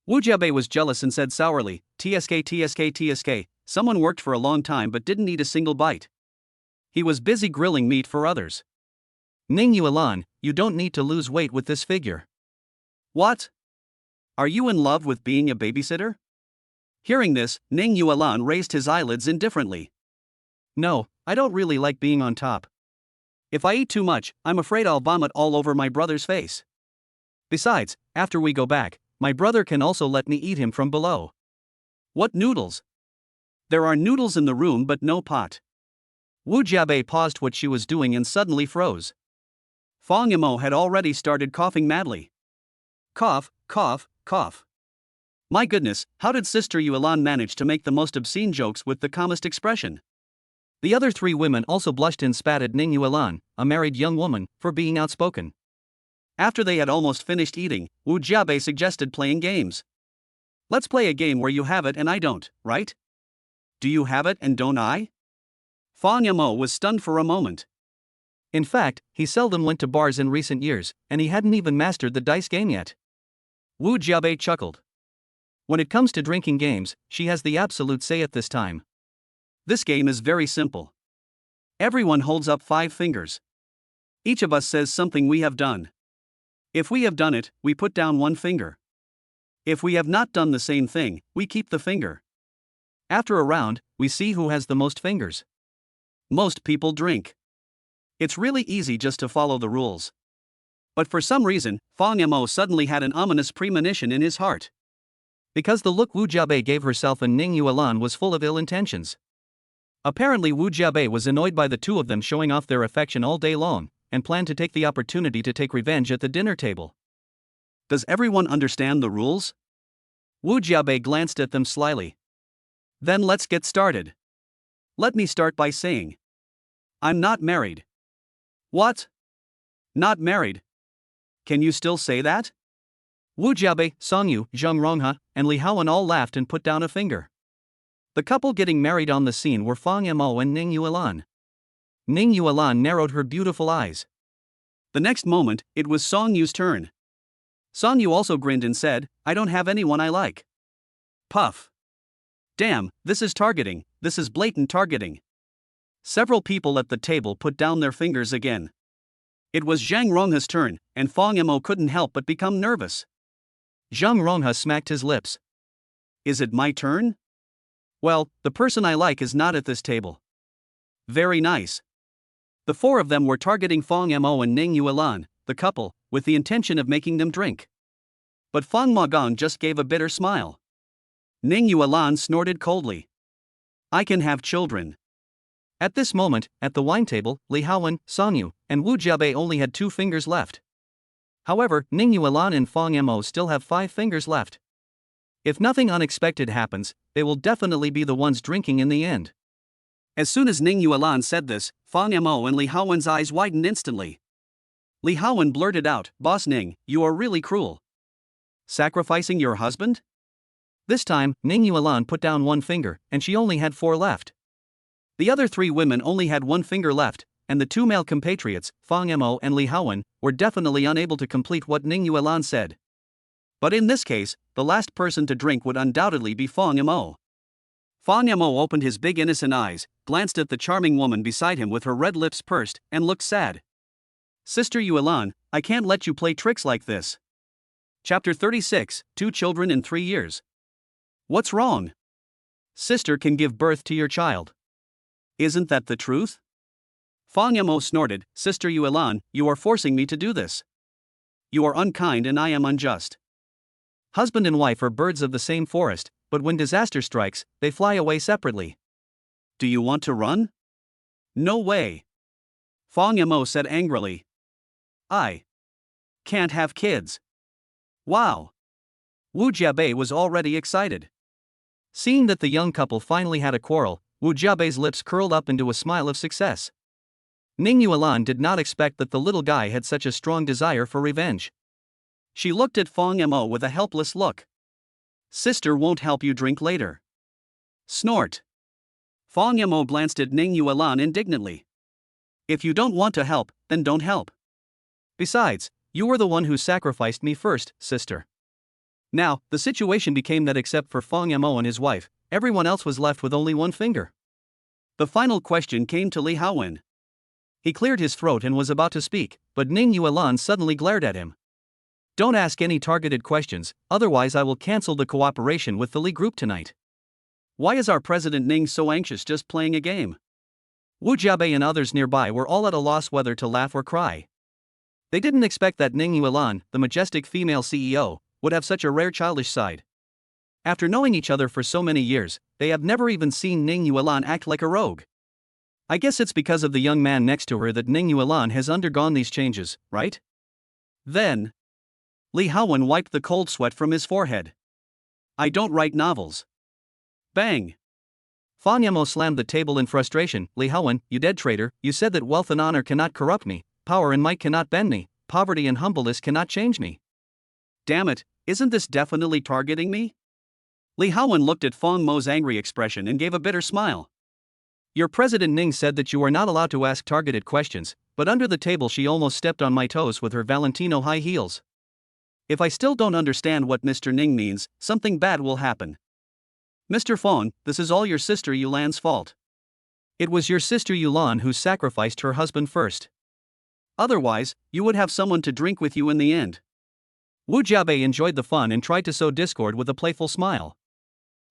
Wu Jiabei was jealous and said sourly, TSK, someone worked for a long time but didn't eat a single bite. He was busy grilling meat for others. Ning Yuan, you don't need to lose weight with this figure. What? Are you in love with being a babysitter? Hearing this, Ning Yuan raised his eyelids indifferently. No, I don't really like being on top. If I eat too much, I'm afraid I'll vomit all over my brother's face. Besides, after we go back, my brother can also let me eat him from below. What noodles? There are noodles in the room but no pot. Wu Jiabei paused what she was doing and suddenly froze. Fang Yamo had already started coughing madly. Cough, cough, cough. My goodness, how did Sister Yuan manage to make the most obscene jokes with the calmest expression? The other three women also blushed and spat at Ning Yuan, a married young woman, for being outspoken. After they had almost finished eating, Wu Jiabei suggested playing games. Let's play a game where you have it and I don't, right? Do you have it and don't I? Fang Yamo was stunned for a moment. In fact, he seldom went to bars in recent years, and he hadn't even mastered the dice game yet. Wu Jiabei chuckled. When it comes to drinking games, she has the absolute say at this time. This game is very simple. Everyone holds up 5 fingers. Each of us says something we have done. If we have done it, we put down 1 finger. If we have not done the same thing, we keep the finger. After a round, we see who has the most fingers. Most people drink. It's really easy just to follow the rules. But for some reason, Fang Yamo suddenly had an ominous premonition in his heart. Because the look Wu Jiabei gave herself and Ning Yuan was full of ill intentions. Apparently Wu Jiabei was annoyed by the two of them showing off their affection all day long, and planned to take the opportunity to take revenge at the dinner table. Does everyone understand the rules? Wu Jiabei glanced at them slyly. Then let's get started. Let me start by saying, I'm not married. What? Not married? Can you still say that? Wu Jiabei, Songyu, Zheng Ronghe, and Li Haowen all laughed and put down a finger. The couple getting married on the scene were Fang Yamo and Ning Yuan. Ning Yuan narrowed her beautiful eyes. The next moment, it was Songyu's turn. Songyu also grinned and said, I don't have anyone I like. Puff. Damn, this is targeting, this is blatant targeting. Several people at the table put down their fingers again. It was Zhang Ronghe's turn, and Fang Yamo couldn't help but become nervous. Zhang Ronghe smacked his lips. Is it my turn? Well, the person I like is not at this table. Very nice. The 4 of them were targeting Fang Yamo and Ning Yuan, the couple, with the intention of making them drink. But Fang Magang just gave a bitter smile. Ning Yuan snorted coldly. I can have children. At this moment, at the wine table, Li Haowen, Songyu, and Wu Jiabei only had 2 fingers left. However, Ning Yuan and Fang Yamo still have 5 fingers left. If nothing unexpected happens, they will definitely be the ones drinking in the end. As soon as Ning Yuan said this, Fang Yamo and Li Haowen's eyes widened instantly. Li Haowen blurted out, Boss Ning, you are really cruel. Sacrificing your husband? This time, Ning Yuan put down 1 finger, and she only had 4 left. The other 3 women only had 1 finger left, and the 2 male compatriots, Fang Yamo and Li Haowen, were definitely unable to complete what Ning Yuan said. But in this case, the last person to drink would undoubtedly be Fang Yamo. Fang Yamo opened his big innocent eyes, glanced at the charming woman beside him with her red lips pursed, and looked sad. Sister Yuan, I can't let you play tricks like this. Chapter 36, 2 children in 3 years. What's wrong? Sister can give birth to your child. Isn't that the truth? Fang Yamo snorted, Sister Yuan, you are forcing me to do this. You are unkind and I am unjust. Husband and wife are birds of the same forest, but when disaster strikes, they fly away separately. Do you want to run? No way. Fang Yamo said angrily. I can't have kids. Wow. Wu Jiabei was already excited. Seeing that the young couple finally had a quarrel, Wu Jiabei's lips curled up into a smile of success. Ning Yuan did not expect that the little guy had such a strong desire for revenge. She looked at Fang Yamo with a helpless look. Sister won't help you drink later. Snort. Fang Yamo glanced at Ning Yuan indignantly. If you don't want to help, then don't help. Besides, you were the one who sacrificed me first, sister. Now, the situation became that except for Fang Yamo and his wife, everyone else was left with only 1 finger. The final question came to Li Haowen. He cleared his throat and was about to speak, but Ning Yuan suddenly glared at him. Don't ask any targeted questions, otherwise I will cancel the cooperation with the Li group tonight. Why is our President Ning so anxious just playing a game? Wu Jiabei and others nearby were all at a loss whether to laugh or cry. They didn't expect that Ning Yuan, the majestic female CEO, would have such a rare childish side. After knowing each other for so many years, they have never even seen Ning Yuan act like a rogue. I guess it's because of the young man next to her that Ning Yuan has undergone these changes, right? Then, Li Haowen wiped the cold sweat from his forehead. I don't write novels. Bang! Fan Yamo slammed the table in frustration. Li Haowen, you dead traitor, you said that wealth and honor cannot corrupt me, power and might cannot bend me, poverty and humbleness cannot change me. Damn it, isn't this definitely targeting me? Li Haowen looked at Fang Mo's angry expression and gave a bitter smile. Your President Ning said that you are not allowed to ask targeted questions, but under the table she almost stepped on my toes with her Valentino high heels. If I still don't understand what Mr. Ning means, something bad will happen. Mr. Fang, this is all your sister Yulan's fault. It was your sister Yulan who sacrificed her husband first. Otherwise, you would have someone to drink with you in the end. Wu Jiabei enjoyed the fun and tried to sow discord with a playful smile.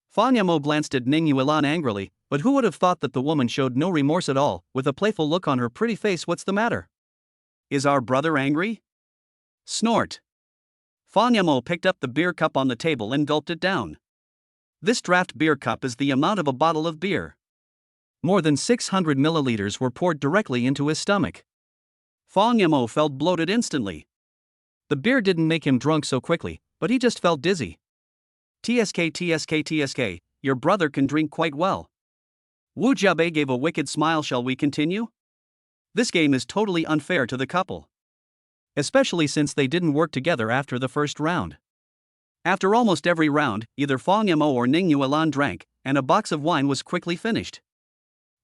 Fan Yamo glanced at Ning Yuan angrily, but who would have thought that the woman showed no remorse at all, with a playful look on her pretty face. What's the matter? Is our brother angry? Snort. Fan Yamo picked up the beer cup on the table and gulped it down. This draft beer cup is the amount of a bottle of beer. More than 600 milliliters were poured directly into his stomach. Fan Yamo felt bloated instantly. The beer didn't make him drunk so quickly, but he just felt dizzy. TSK, your brother can drink quite well. Wu Jiabei gave a wicked smile. Shall we continue? This game is totally unfair to the couple. Especially since they didn't work together after the first round. After almost every round, either Fan Yamo or Ning Yuan drank, and a box of wine was quickly finished.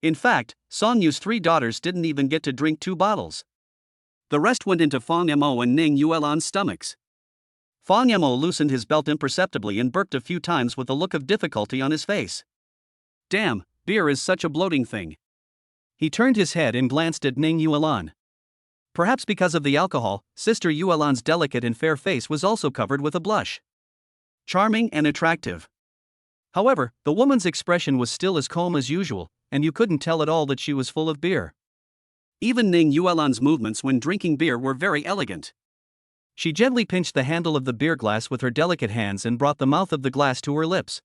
In fact, Song Yu's 3 daughters didn't even get to drink 2 bottles. The rest went into Fan Yamo and Ning Yuan's stomachs. Fan Yamo loosened his belt imperceptibly and burped a few times with a look of difficulty on his face. Damn, beer is such a bloating thing. He turned his head and glanced at Ning Yuan. Perhaps because of the alcohol, Sister Yulan's delicate and fair face was also covered with a blush. Charming and attractive. However, the woman's expression was still as calm as usual, and you couldn't tell at all that she was full of beer. Even Ning Yuan's movements when drinking beer were very elegant. She gently pinched the handle of the beer glass with her delicate hands and brought the mouth of the glass to her lips.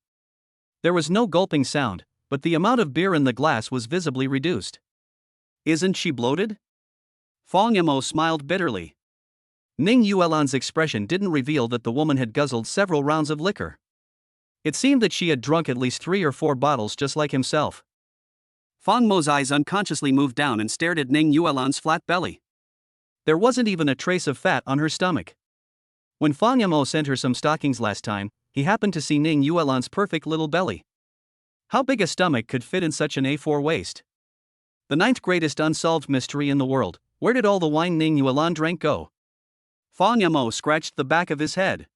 There was no gulping sound, but the amount of beer in the glass was visibly reduced. Isn't she bloated? Fan Yamo smiled bitterly. Ning Yuan's expression didn't reveal that the woman had guzzled several rounds of liquor. It seemed that she had drunk at least 3 or 4 bottles just like himself. Fan Mo's eyes unconsciously moved down and stared at Ning Yuan's flat belly. There wasn't even a trace of fat on her stomach. When Fan Yamo sent her some stockings last time, he happened to see Ning Yuan's perfect little belly. How big a stomach could fit in such an A4 waist? The 9th greatest unsolved mystery in the world, where did all the wine Ning Yuan drank go? Fan Yamo scratched the back of his head.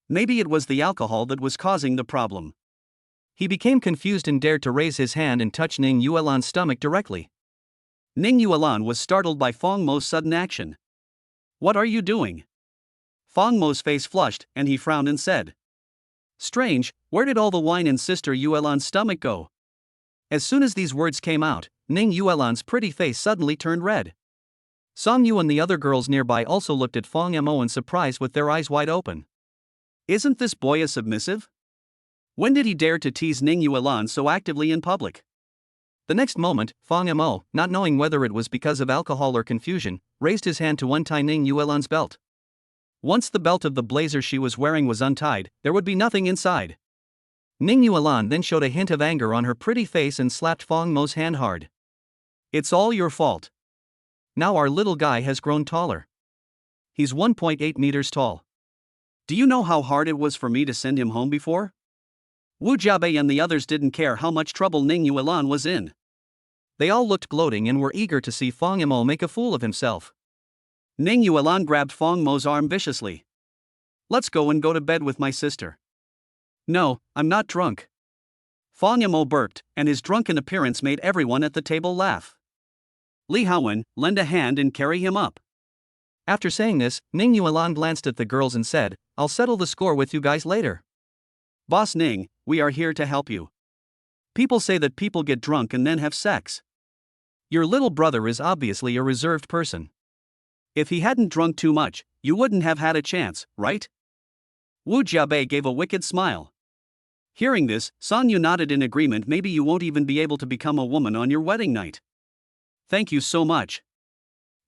Maybe it was the alcohol that was causing the problem. He became confused and dared to raise his hand and touch Ning Yuan's stomach directly. Ning Yuan was startled by Fan Mo's sudden action. What are you doing? Fan Mo's face flushed, and he frowned and said. Strange, where did all the wine in Sister Yulan's stomach go? As soon as these words came out, Ning Yuan's pretty face suddenly turned red. Song Yu and the other girls nearby also looked at Fan Yamo in surprise with their eyes wide open. Isn't this boy a submissive? When did he dare to tease Ning Yuan so actively in public? The next moment, Fan Yamo, not knowing whether it was because of alcohol or confusion, raised his hand to untie Ning Yuan's belt. Once the belt of the blazer she was wearing was untied, there would be nothing inside. Ning Yuan then showed a hint of anger on her pretty face and slapped Fan Mo's hand hard. It's all your fault. Now our little guy has grown taller. He's 1.8 meters tall. Do you know how hard it was for me to send him home before? Wu Jiabei and the others didn't care how much trouble Ning Yuan was in. They all looked gloating and were eager to see Fan Yamo make a fool of himself. Ning Yuan grabbed Fan Mo's arm viciously. Let's go and go to bed with my sister. No, I'm not drunk. Fan Yamo burped, and his drunken appearance made everyone at the table laugh. Li Haowen, lend a hand and carry him up. After saying this, Ning Yuan glanced at the girls and said, I'll settle the score with you guys later. Boss Ning, we are here to help you. People say that people get drunk and then have sex. Your little brother is obviously a reserved person. If he hadn't drunk too much, you wouldn't have had a chance, right? Wu Jiabei gave a wicked smile. Hearing this, Song Yu nodded in agreement. Maybe you won't even be able to become a woman on your wedding night. Thank you so much.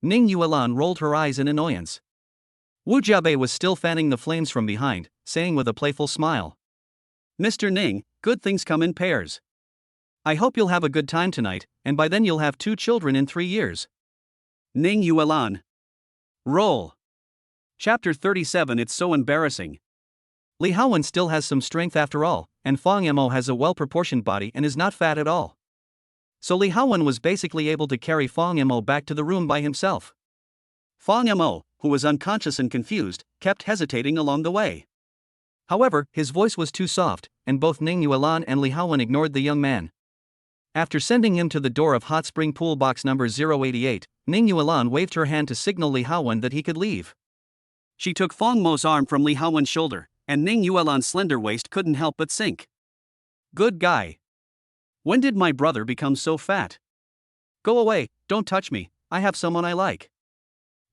Ning Yuan rolled her eyes in annoyance. Wu Jiabei was still fanning the flames from behind, saying with a playful smile. Mr. Ning, good things come in pairs. I hope you'll have a good time tonight, and by then you'll have 2 children in 3 years. Ning Yuan. Roll. Chapter 37. It's so embarrassing. Li Haowen still has some strength after all, and Fang Mo has a well-proportioned body and is not fat at all. So Li Haowen was basically able to carry Fang Mo back to the room by himself. Fang Mo, who was unconscious and confused, kept hesitating along the way. However, his voice was too soft, and both Ning Yuan and Li Haowen ignored the young man. After sending him to the door of hot spring pool box number 088, Ning Yuan waved her hand to signal Li Haowen that he could leave. She took Fang Mo's arm from Li Haowen's shoulder, and Ning Yuan's slender waist couldn't help but sink. Good guy. When did my brother become so fat? Go away, don't touch me, I have someone I like.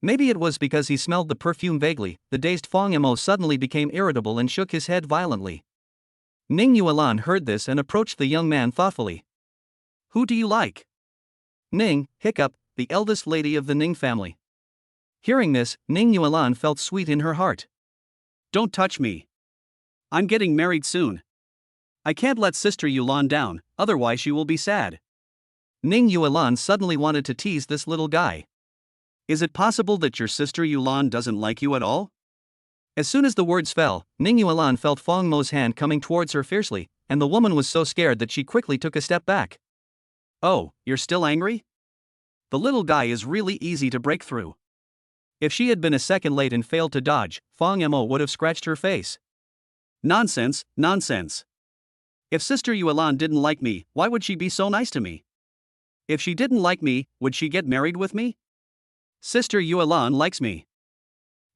Maybe it was because he smelled the perfume vaguely. The dazed Fang Mo suddenly became irritable and shook his head violently. Ning Yuan heard this and approached the young man thoughtfully. Who do you like? Ning, hiccup, the eldest lady of the Ning family. Hearing this, Ning Yuan felt sweet in her heart. Don't touch me. I'm getting married soon. I can't let Sister Yuan down, otherwise she will be sad. Ning Yuan suddenly wanted to tease this little guy. Is it possible that your Sister Yuan doesn't like you at all? As soon as the words fell, Ning Yuan felt Fang Mo's hand coming towards her fiercely, and the woman was so scared that she quickly took a step back. Oh, you're still angry? The little guy is really easy to break through. If she had been a second late and failed to dodge, Fang Mo would have scratched her face. Nonsense, nonsense. If Sister Yuan didn't like me, why would she be so nice to me? If she didn't like me, would she get married with me? Sister Yuan likes me.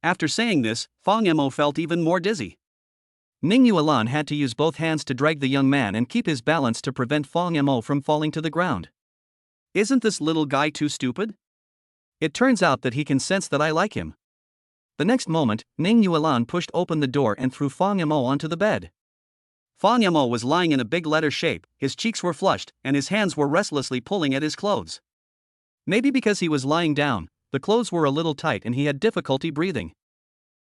After saying this, Fang Mo felt even more dizzy. Ning Yuan had to use both hands to drag the young man and keep his balance to prevent Fang Mo from falling to the ground. Isn't this little guy too stupid? It turns out that he can sense that I like him. The next moment, Ning Yuan pushed open the door and threw Fang Mo onto the bed. Fang Mo was lying in a big letter shape, his cheeks were flushed, and his hands were restlessly pulling at his clothes. Maybe because he was lying down, the clothes were a little tight and he had difficulty breathing.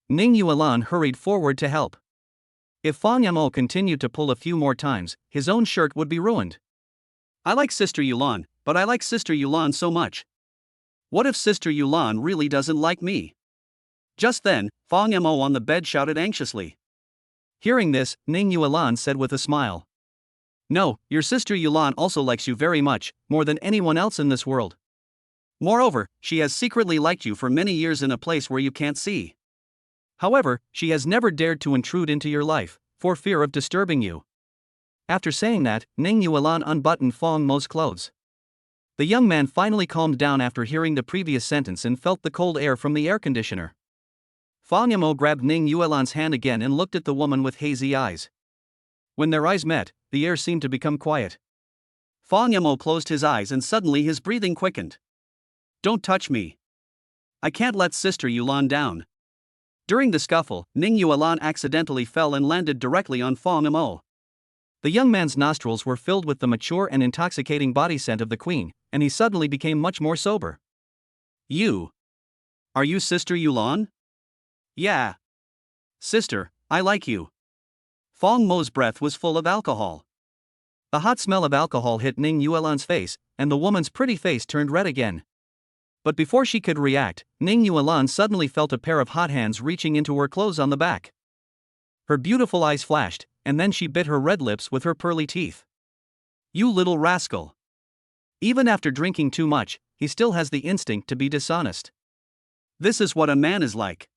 Ning Yuan hurried forward to help. If Fang Mo continued to pull a few more times, his own shirt would be ruined. I like Sister Yuan, but I like Sister Yuan so much. What if Sister Yuan really doesn't like me? Just then, Fang Mo on the bed shouted anxiously. Hearing this, Ning Yuan said with a smile. No, your Sister Yuan also likes you very much, more than anyone else in this world. Moreover, she has secretly liked you for many years in a place where you can't see. However, she has never dared to intrude into your life, for fear of disturbing you. After saying that, Ning Yuan unbuttoned Fang Mo's clothes. The young man finally calmed down after hearing the previous sentence and felt the cold air from the air conditioner. Fang Mo grabbed Ning Yuan's hand again and looked at the woman with hazy eyes. When their eyes met, the air seemed to become quiet. Fang Mo closed his eyes and suddenly his breathing quickened. Don't touch me. I can't let Sister Yuan down. During the scuffle, Ning Yuan accidentally fell and landed directly on Fang Mo. The young man's nostrils were filled with the mature and intoxicating body scent of the queen, and he suddenly became much more sober. You. Are you Sister Yuan? Yeah. Sister, I like you. Fang Mo's breath was full of alcohol. The hot smell of alcohol hit Ning Yuan's face, and the woman's pretty face turned red again. But before she could react, Ning Yuan suddenly felt a pair of hot hands reaching into her clothes on the back. Her beautiful eyes flashed, and then she bit her red lips with her pearly teeth. You little rascal. Even after drinking too much, he still has the instinct to be dishonest. This is what a man is like.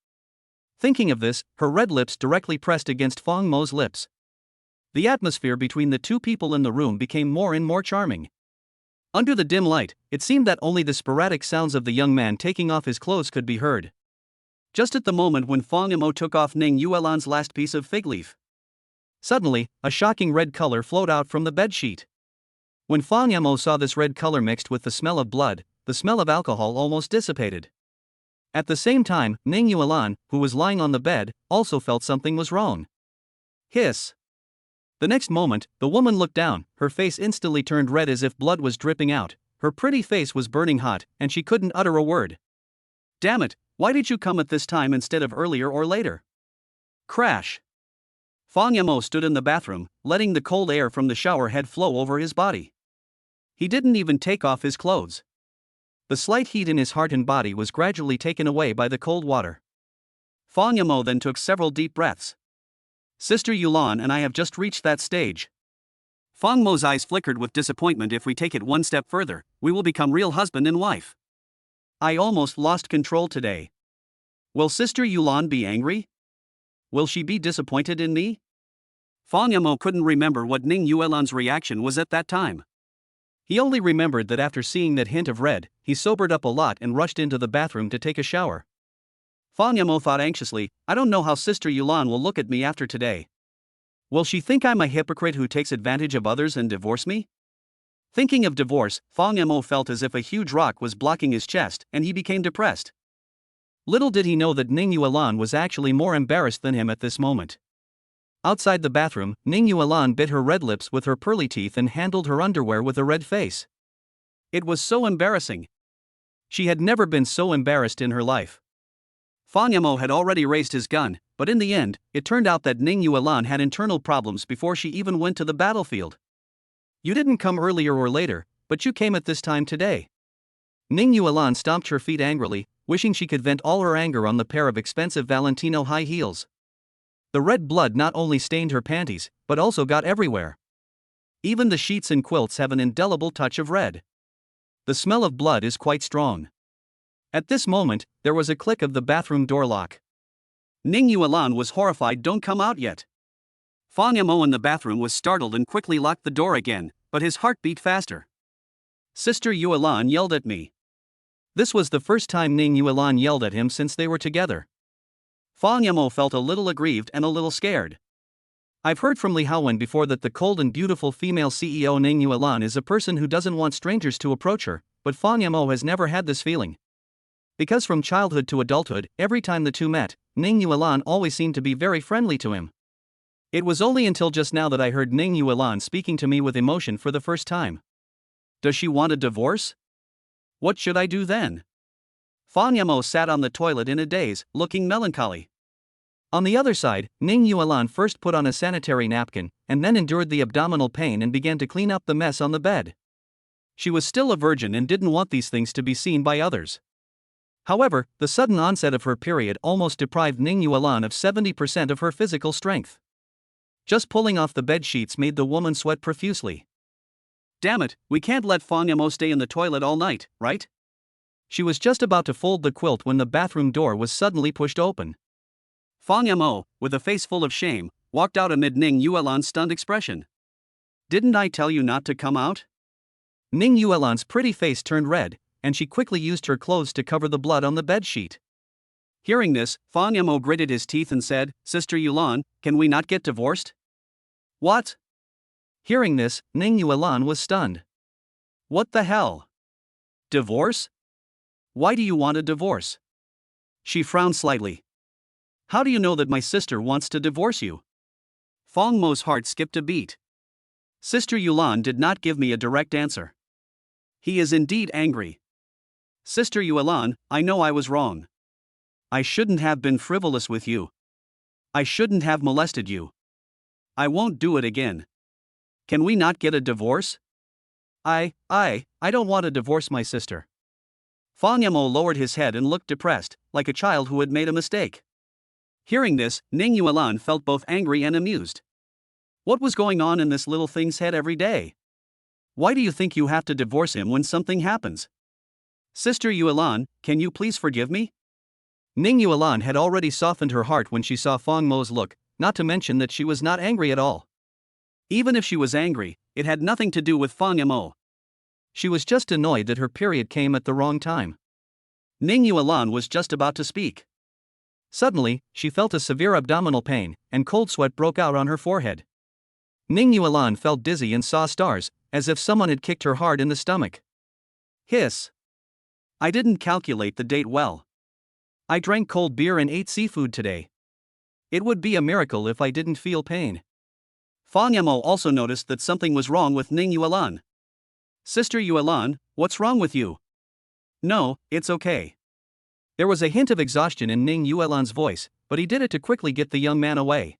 Thinking of this, her red lips directly pressed against Fang Mo's lips. The atmosphere between the two people in the room became more and more charming. Under the dim light, it seemed that only the sporadic sounds of the young man taking off his clothes could be heard. Just at the moment when Fang Mo took off Ning Yuan's last piece of fig leaf. Suddenly, a shocking red color flowed out from the bedsheet. When Fang Mo saw this red color mixed with the smell of blood, the smell of alcohol almost dissipated. At the same time, Ning Yuan, who was lying on the bed, also felt something was wrong. Hiss. The next moment, the woman looked down, her face instantly turned red as if blood was dripping out, Her pretty face was burning hot, and she couldn't utter a word. Damn it, why did you come at this time instead of earlier or later? Crash. Fang Yamo stood in the bathroom, letting the cold air from the shower head flow over his body. He didn't even take off his clothes. The slight heat in his heart and body was gradually taken away by the cold water. Fang Yamo then took several deep breaths. Sister Yulan and I have just reached that stage. Fang Mo's eyes flickered with disappointment. If we take it one step further, we will become real husband and wife. I almost lost control today. Will Sister Yulan be angry? Will she be disappointed in me? Fang Yamo couldn't remember what Ning Yuan's reaction was at that time. He only remembered that after seeing that hint of red, he sobered up a lot and rushed into the bathroom to take a shower. Fang Yamo thought anxiously, I don't know how Sister Yulan will look at me after today. Will she think I'm a hypocrite who takes advantage of others and divorce me? Thinking of divorce, Fang Yamo felt as if a huge rock was blocking his chest, and he became depressed. Little did he know that Ning Yuan was actually more embarrassed than him at this moment. Outside the bathroom, Ning Yuan bit her red lips with her pearly teeth and handled her underwear with a red face. It was so embarrassing. She had never been so embarrassed in her life. Fang Yamo had already raised his gun, but in the end, it turned out that Ning Yuan had internal problems before she even went to the battlefield. You didn't come earlier or later, but you came at this time today. Ning Yuan stomped her feet angrily, wishing she could vent all her anger on the pair of expensive Valentino high heels. The red blood not only stained her panties, but also got everywhere. Even the sheets and quilts have an indelible touch of red. The smell of blood is quite strong. At this moment, there was a click of the bathroom door lock. Ning Yuan was horrified. Don't come out yet. Fang Yamo in the bathroom was startled and quickly locked the door again, but his heart beat faster. Sister Yuan yelled at me. This was the first time Ning Yuan yelled at him since they were together. Fang Yamo felt a little aggrieved and a little scared. I've heard from Li Haowen before that the cold and beautiful female CEO Ning Yuan is a person who doesn't want strangers to approach her, but Fang Yamo has never had this feeling. Because from childhood to adulthood, every time the two met, Ning Yuan always seemed to be very friendly to him. It was only until just now that I heard Ning Yuan speaking to me with emotion for the first time. Does she want a divorce? What should I do then? Fang Yamo sat on the toilet in a daze, looking melancholy. On the other side, Ning Yuan first put on a sanitary napkin, and then endured the abdominal pain and began to clean up the mess on the bed. She was still a virgin and didn't want these things to be seen by others. However, the sudden onset of her period almost deprived Ning Yuan of 70% of her physical strength. Just pulling off the bed sheets made the woman sweat profusely. Damn it, we can't let Fang Yamo stay in the toilet all night, right? She was just about to fold the quilt when the bathroom door was suddenly pushed open. Fang Yamo, with a face full of shame, walked out amid Ning Yuan's stunned expression. Didn't I tell you not to come out? Ning Yuan's pretty face turned red, and she quickly used her clothes to cover the blood on the bedsheet. Hearing this, Fang Yamo gritted his teeth and said, Sister Yuan, can we not get divorced? What? Hearing this, Ning Yuan was stunned. What the hell? Divorce? Why do you want a divorce? She frowned slightly. How do you know that my sister wants to divorce you? Fang Mo's heart skipped a beat. Sister Yulan did not give me a direct answer. He is indeed angry. Sister Yulan, I know I was wrong. I shouldn't have been frivolous with you. I shouldn't have molested you. I won't do it again. Can we not get a divorce? I don't want to divorce my sister. Fang Yamo lowered his head and looked depressed, like a child who had made a mistake. Hearing this, Ning Yuan felt both angry and amused. What was going on in this little thing's head every day? Why do you think you have to divorce him when something happens? Sister Yuan, can you please forgive me? Ning Yuan had already softened her heart when she saw Fang Mo's look, not to mention that she was not angry at all. Even if she was angry, it had nothing to do with Fang Yamo. She was just annoyed that her period came at the wrong time. Ning Yuan was just about to speak. Suddenly, she felt a severe abdominal pain, and cold sweat broke out on her forehead. Ning Yuan felt dizzy and saw stars, as if someone had kicked her hard in the stomach. Hiss. I didn't calculate the date well. I drank cold beer and ate seafood today. It would be a miracle if I didn't feel pain. Fang Yamo also noticed that something was wrong with Ning Yuan. Sister Yuan, what's wrong with you? No, it's okay. There was a hint of exhaustion in Ning Yuan's voice, but he did it to quickly get the young man away.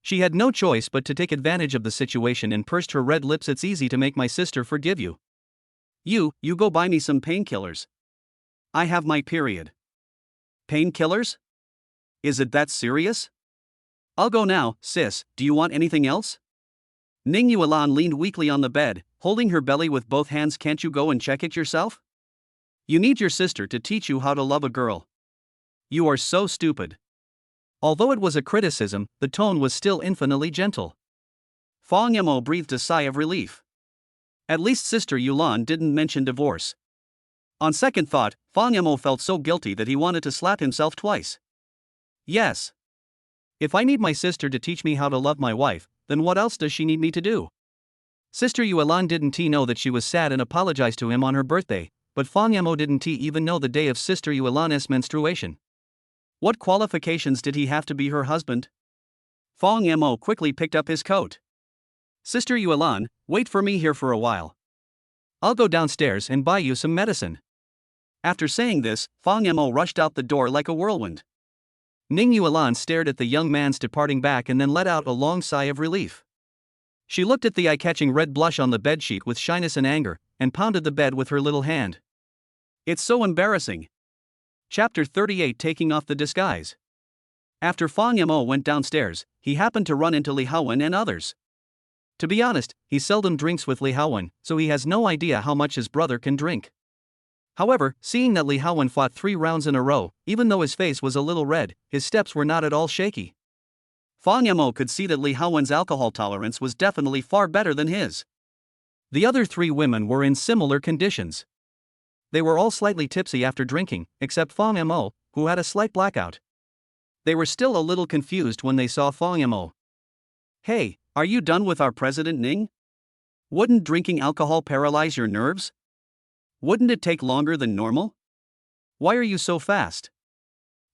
She had no choice but to take advantage of the situation and pursed her red lips. It's easy to make my sister forgive you. You go buy me some painkillers. I have my period. Painkillers? Is it that serious? I'll go now, sis, do you want anything else? Ning Yuan leaned weakly on the bed, holding her belly with both hands. Can't you go and check it yourself? You need your sister to teach you how to love a girl. You are so stupid. Although it was a criticism, the tone was still infinitely gentle. Fang Yamo breathed a sigh of relief. At least Sister Yuan didn't mention divorce. On second thought, Fang Yamo felt so guilty that he wanted to slap himself twice. Yes. If I need my sister to teach me how to love my wife, then what else does she need me to do? Sister Yuan didn't know that she was sad and apologized to him on her birthday, but Fang Yamo didn't even know the day of Sister Yuan's menstruation. What qualifications did he have to be her husband? Fang Yamo quickly picked up his coat. Sister Yuan, wait for me here for a while. I'll go downstairs and buy you some medicine. After saying this, Fang Yamo rushed out the door like a whirlwind. Ning Yuan stared at the young man's departing back and then let out a long sigh of relief. She looked at the eye-catching red blush on the bedsheet with shyness and anger, and pounded the bed with her little hand. It's so embarrassing. Chapter 38, Taking off the disguise. After Fang Yamo went downstairs, he happened to run into Li Haowen and others. To be honest, he seldom drinks with Li Haowen, so he has no idea how much his brother can drink. However, seeing that Li Haowen fought 3 rounds in a row, even though his face was a little red, his steps were not at all shaky. Fang Yamo could see that Li Haowen's alcohol tolerance was definitely far better than his. The other 3 women were in similar conditions. They were all slightly tipsy after drinking, except Fang Yamo, who had a slight blackout. They were still a little confused when they saw Fang Yamo. Hey, are you done with our president Ning? Wouldn't drinking alcohol paralyze your nerves? Wouldn't it take longer than normal? Why are you so fast?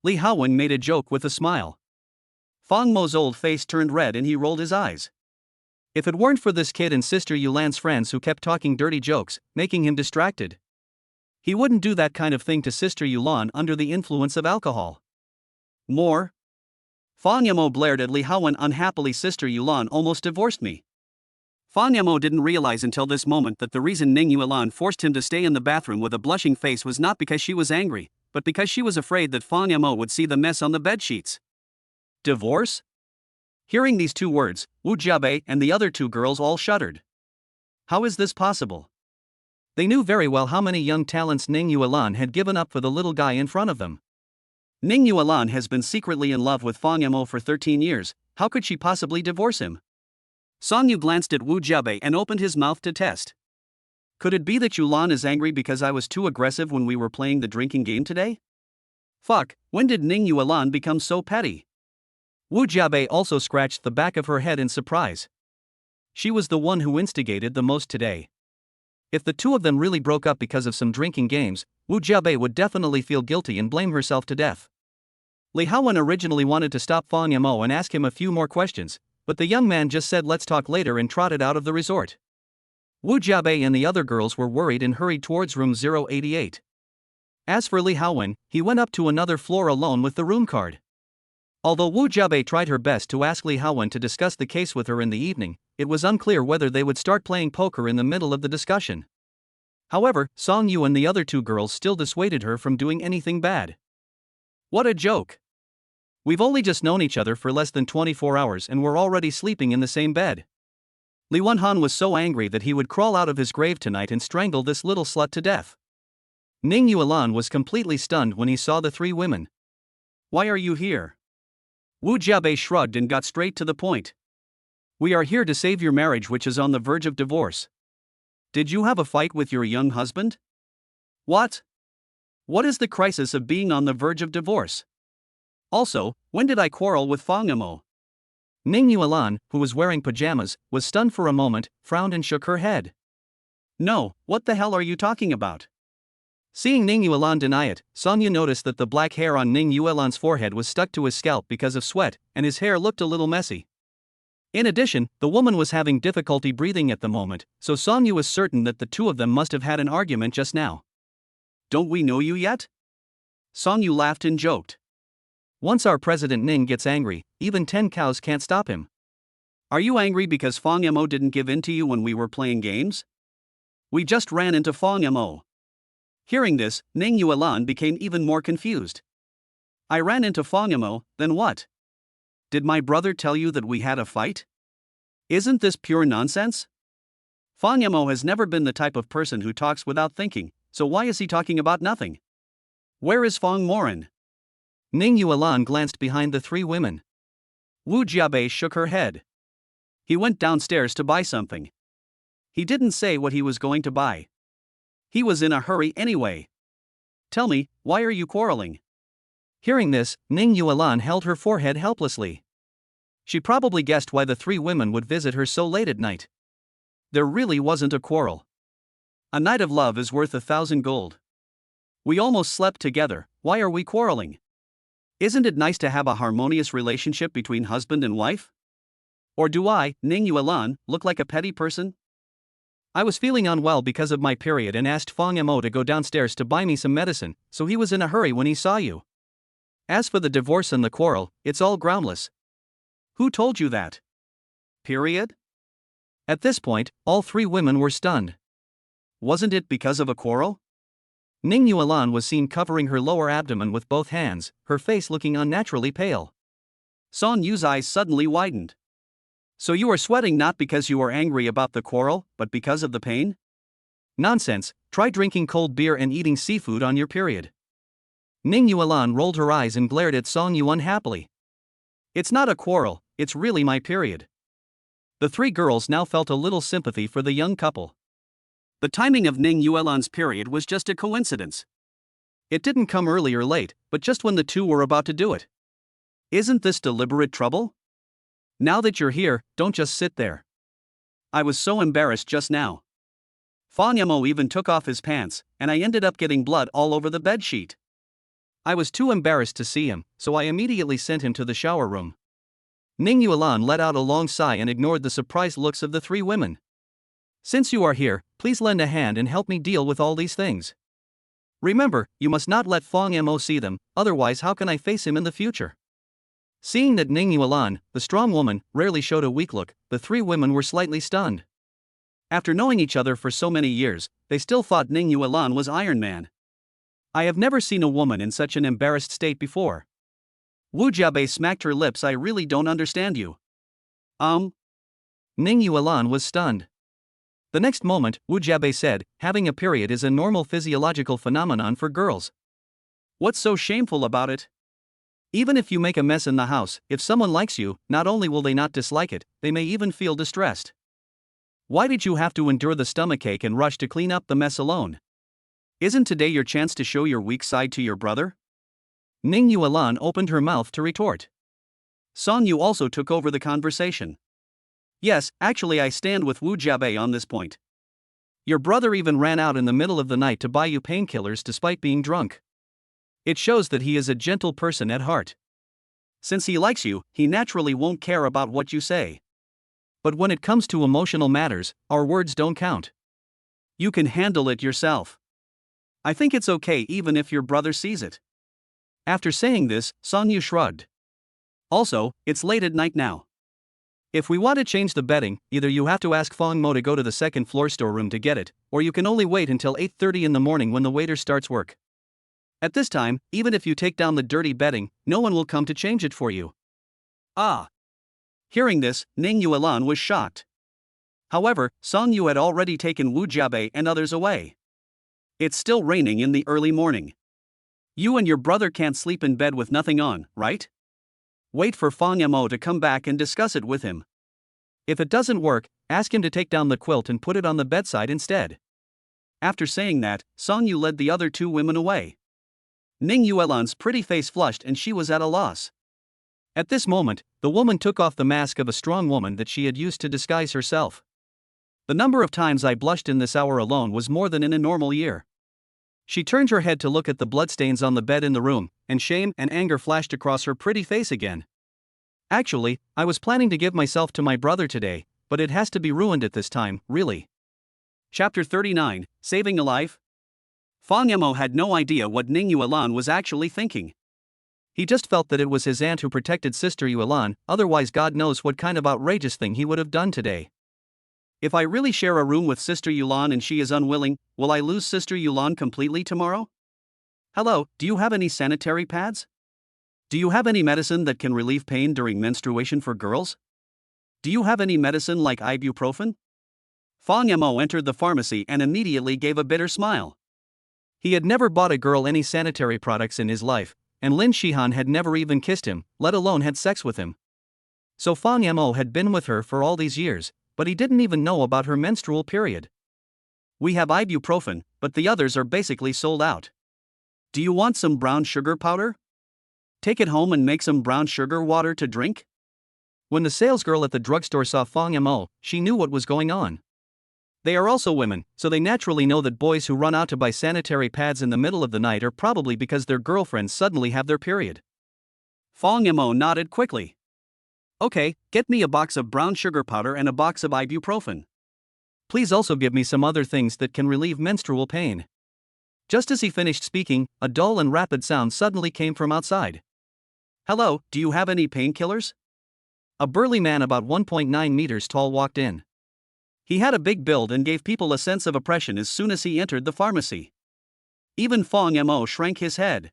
Li Haowen made a joke with a smile. Fang Mo's old face turned red and he rolled his eyes. If it weren't for this kid and Sister Yulan's friends who kept talking dirty jokes, making him distracted, he wouldn't do that kind of thing to Sister Yulan under the influence of alcohol. More? Fang Yamo blared at Li Haowen unhappily. Sister Yulan almost divorced me. Fang Yamo didn't realize until this moment that the reason Ning Yuan forced him to stay in the bathroom with a blushing face was not because she was angry, but because she was afraid that Fang Yamo would see the mess on the bedsheets. Divorce? Hearing these 2 words, Wu Jiabei and the other 2 girls all shuddered. How is this possible? They knew very well how many young talents Ning Yuan had given up for the little guy in front of them. Ning Yuan has been secretly in love with Fang Yamo for 13 years, how could she possibly divorce him? Song Yu glanced at Wu Jiabei and opened his mouth to test. Could it be that Yulan is angry because I was too aggressive when we were playing the drinking game today? Fuck, when did Ning Yuan become so petty? Wu Jiabei also scratched the back of her head in surprise. She was the one who instigated the most today. If the 2 of them really broke up because of some drinking games, Wu Jiabei would definitely feel guilty and blame herself to death. Li Haowen originally wanted to stop Fang Yamo and ask him a few more questions, but the young man just said let's talk later and trotted out of the resort. Wu Jiabei and the other girls were worried and hurried towards room 088. As for Li Haowen, he went up to another floor alone with the room card. Although Wu Jiabei tried her best to ask Li Haowen to discuss the case with her in the evening, it was unclear whether they would start playing poker in the middle of the discussion. However, Song Yu and the other 2 girls still dissuaded her from doing anything bad. What a joke! We've only just known each other for less than 24 hours and we're already sleeping in the same bed. Li Wenhan was so angry that he would crawl out of his grave tonight and strangle this little slut to death. Ning Yuan was completely stunned when he saw the 3 women. Why are you here? Wu Jiabei shrugged and got straight to the point. We are here to save your marriage, which is on the verge of divorce. Did you have a fight with your young husband? What? What is the crisis of being on the verge of divorce? Also, when did I quarrel with Fang Yamo? Ning Yuan, who was wearing pajamas, was stunned for a moment, frowned and shook her head. No, what the hell are you talking about? Seeing Ning Yuan deny it, Song Yu noticed that the black hair on Ning Yuan's forehead was stuck to his scalp because of sweat, and his hair looked a little messy. In addition, the woman was having difficulty breathing at the moment, so Song Yu was certain that the two of them must have had an argument just now. Don't we know you yet? Song Yu laughed and joked. Once our president Ning gets angry, even 10 cows can't stop him. Are you angry because Fong Mo didn't give in to you when we were playing games? We just ran into Fong Mo. Hearing this, Ning Yuan became even more confused. I ran into Fong Mo, then what? Did my brother tell you that we had a fight? Isn't this pure nonsense? Fong Mo has never been the type of person who talks without thinking, so why is he talking about nothing? Where is Fong Moran? Ning Yuan glanced behind the three women. Wu Jiabei shook her head. He went downstairs to buy something. He didn't say what he was going to buy. He was in a hurry anyway. Tell me, why are you quarreling? Hearing this, Ning Yuan held her forehead helplessly. She probably guessed why the three women would visit her so late at night. There really wasn't a quarrel. A night of love is worth 1,000 gold. We almost slept together, why are we quarreling? Isn't it nice to have a harmonious relationship between husband and wife? Or do I, Ning Yuan, look like a petty person? I was feeling unwell because of my period and asked Fong Mo to go downstairs to buy me some medicine, so he was in a hurry when he saw you. As for the divorce and the quarrel, it's all groundless. Who told you that? Period? At this point, all three women were stunned. Wasn't it because of a quarrel? Ning Yuan was seen covering her lower abdomen with both hands, her face looking unnaturally pale. Song Yu's eyes suddenly widened. So you are sweating not because you are angry about the quarrel, but because of the pain? Nonsense, try drinking cold beer and eating seafood on your period. Ning Yuan rolled her eyes and glared at Song Yu unhappily. It's not a quarrel, it's really my period. The three girls now felt a little sympathy for the young couple. The timing of Ning Yuan's period was just a coincidence. It didn't come early or late, but just when the two were about to do it. Isn't this deliberate trouble? Now that you're here, don't just sit there. I was so embarrassed just now. Fong Mo even took off his pants, and I ended up getting blood all over the bedsheet. I was too embarrassed to see him, so I immediately sent him to the shower room. Ning Yuan let out a long sigh and ignored the surprised looks of the three women. Since you are here, please lend a hand and help me deal with all these things. Remember, you must not let Fong Mo see them, otherwise how can I face him in the future? Seeing that Ning Yuan, the strong woman, rarely showed a weak look, the three women were slightly stunned. After knowing each other for so many years, they still thought Ning Yuan was Iron Man. I have never seen a woman in such an embarrassed state before. Wu Jiabei smacked her lips. I really don't understand you. Ning Yuan was stunned. The next moment, Wu Jiabei said, having a period is a normal physiological phenomenon for girls. What's so shameful about it? Even if you make a mess in the house, if someone likes you, not only will they not dislike it, they may even feel distressed. Why did you have to endure the stomachache and rush to clean up the mess alone? Isn't today your chance to show your weak side to your brother? Ning Yuan opened her mouth to retort. Song Yu also took over the conversation. Yes, actually I stand with Wu Jiabei on this point. Your brother even ran out in the middle of the night to buy you painkillers despite being drunk. It shows that he is a gentle person at heart. Since he likes you, he naturally won't care about what you say. But when it comes to emotional matters, our words don't count. You can handle it yourself. I think it's okay even if your brother sees it. After saying this, Song Yu shrugged. Also, it's late at night now. If we want to change the bedding, either you have to ask Fong Mo to go to the second floor storeroom to get it, or you can only wait until 8:30 in the morning when the waiter starts work. At this time, even if you take down the dirty bedding, no one will come to change it for you. Ah! Hearing this, Ning Yuan was shocked. However, Song Yu had already taken Wu Jiabei and others away. It's still raining in the early morning. You and your brother can't sleep in bed with nothing on, right? Wait for Fong Mo to come back and discuss it with him. If it doesn't work, ask him to take down the quilt and put it on the bedside instead. After saying that, Song Yu led the other two women away. Ning Yuan's pretty face flushed and she was at a loss. At this moment, the woman took off the mask of a strong woman that she had used to disguise herself. The number of times I blushed in this hour alone was more than in a normal year. She turned her head to look at the bloodstains on the bed in the room, and shame and anger flashed across her pretty face again. Actually, I was planning to give myself to my brother today, but it has to be ruined at this time, really. Chapter 39, Saving a Life? Fang Yamo had no idea what Ning Yuan was actually thinking. He just felt that it was his aunt who protected Sister Yuan, otherwise God knows what kind of outrageous thing he would have done today. If I really share a room with Sister Yuan and she is unwilling, will I lose Sister Yuan completely tomorrow? Hello, do you have any sanitary pads? Do you have any medicine that can relieve pain during menstruation for girls? Do you have any medicine like ibuprofen? Fang Yamo entered the pharmacy and immediately gave a bitter smile. He had never bought a girl any sanitary products in his life, and Lin Shihan had never even kissed him, let alone had sex with him. So Fang Yamo had been with her for all these years, but he didn't even know about her menstrual period. We have ibuprofen, but the others are basically sold out. Do you want some brown sugar powder? Take it home and make some brown sugar water to drink? When the salesgirl at the drugstore saw Fang Yamo, she knew what was going on. They are also women, so they naturally know that boys who run out to buy sanitary pads in the middle of the night are probably because their girlfriends suddenly have their period. Fang Yamo nodded quickly. Okay, get me a box of brown sugar powder and a box of ibuprofen. Please also give me some other things that can relieve menstrual pain. Just as he finished speaking, a dull and rapid sound suddenly came from outside. Hello, do you have any painkillers? A burly man about 1.9 meters tall walked in. He had a big build and gave people a sense of oppression as soon as he entered the pharmacy. Even Fang Yamo shrank his head.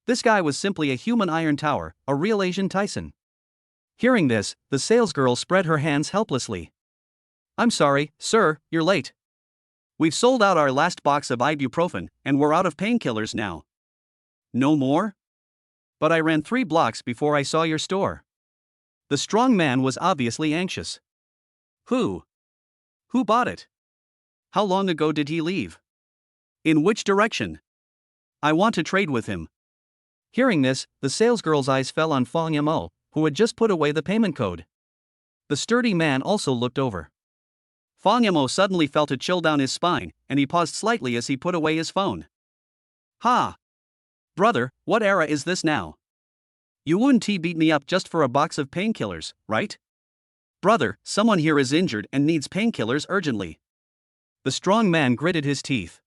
This guy was simply a human iron tower, a real Asian Tyson. Hearing this, the salesgirl spread her hands helplessly. I'm sorry, sir, you're late. We've sold out our last box of ibuprofen, and we're out of painkillers now. No more? But I ran 3 blocks before I saw your store. The strong man was obviously anxious. Who bought it? How long ago did he leave? In which direction? I want to trade with him. Hearing this, the salesgirl's eyes fell on Fang Yamo, who had just put away the payment code. The sturdy man also looked over. Fang Yamo suddenly felt a chill down his spine, and he paused slightly as he put away his phone. Ha! Brother, what era is this now? You wouldn't beat me up just for a box of painkillers, right? Brother, someone here is injured and needs painkillers urgently. The strong man gritted his teeth.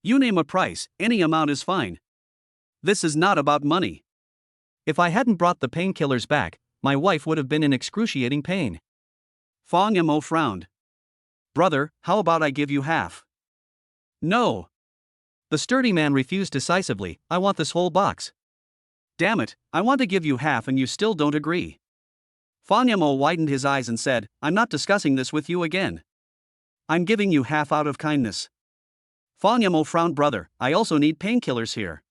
You name a price, any amount is fine. This is not about money. If I hadn't brought the painkillers back, my wife would have been in excruciating pain. Fang Yamo frowned. Brother, how about I give you half? No. The sturdy man refused decisively. I want this whole box. Damn it, I want to give you half and you still don't agree. Fang Yamo widened his eyes and said, I'm not discussing this with you again. I'm giving you half out of kindness. Fang Yamo frowned. Brother, I also need painkillers here.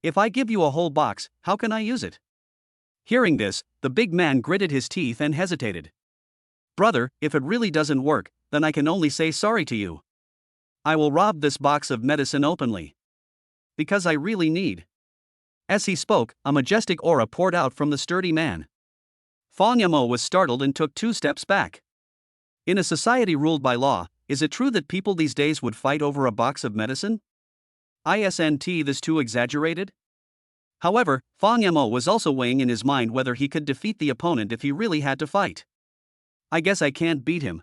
If I give you a whole box, how can I use it? Hearing this, the big man gritted his teeth and hesitated. Brother, if it really doesn't work, then I can only say sorry to you. I will rob this box of medicine openly. Because I really need. As he spoke, a majestic aura poured out from the sturdy man. Fang Yamo was startled and took 2 steps back. In a society ruled by law, is it true that people these days would fight over a box of medicine? Isn't this too exaggerated? However, Fang Yamo was also weighing in his mind whether he could defeat the opponent if he really had to fight. I guess I can't beat him.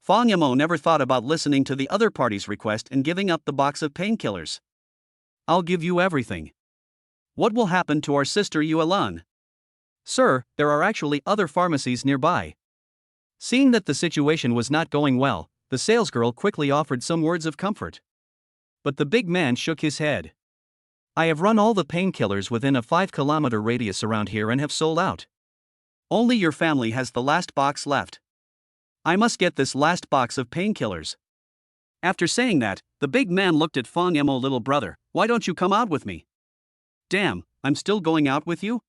Fang Yamo never thought about listening to the other party's request and giving up the box of painkillers. I'll give you everything. What will happen to our sister Yuan? Sir, there are actually other pharmacies nearby. Seeing that the situation was not going well, the salesgirl quickly offered some words of comfort. But the big man shook his head. I have run all the painkillers within a 5-kilometer radius around here and have sold out. Only your family has the last box left. I must get this last box of painkillers. After saying that, the big man looked at Fang Yamo. Little brother, why don't you come out with me? Damn, I'm still going out with you?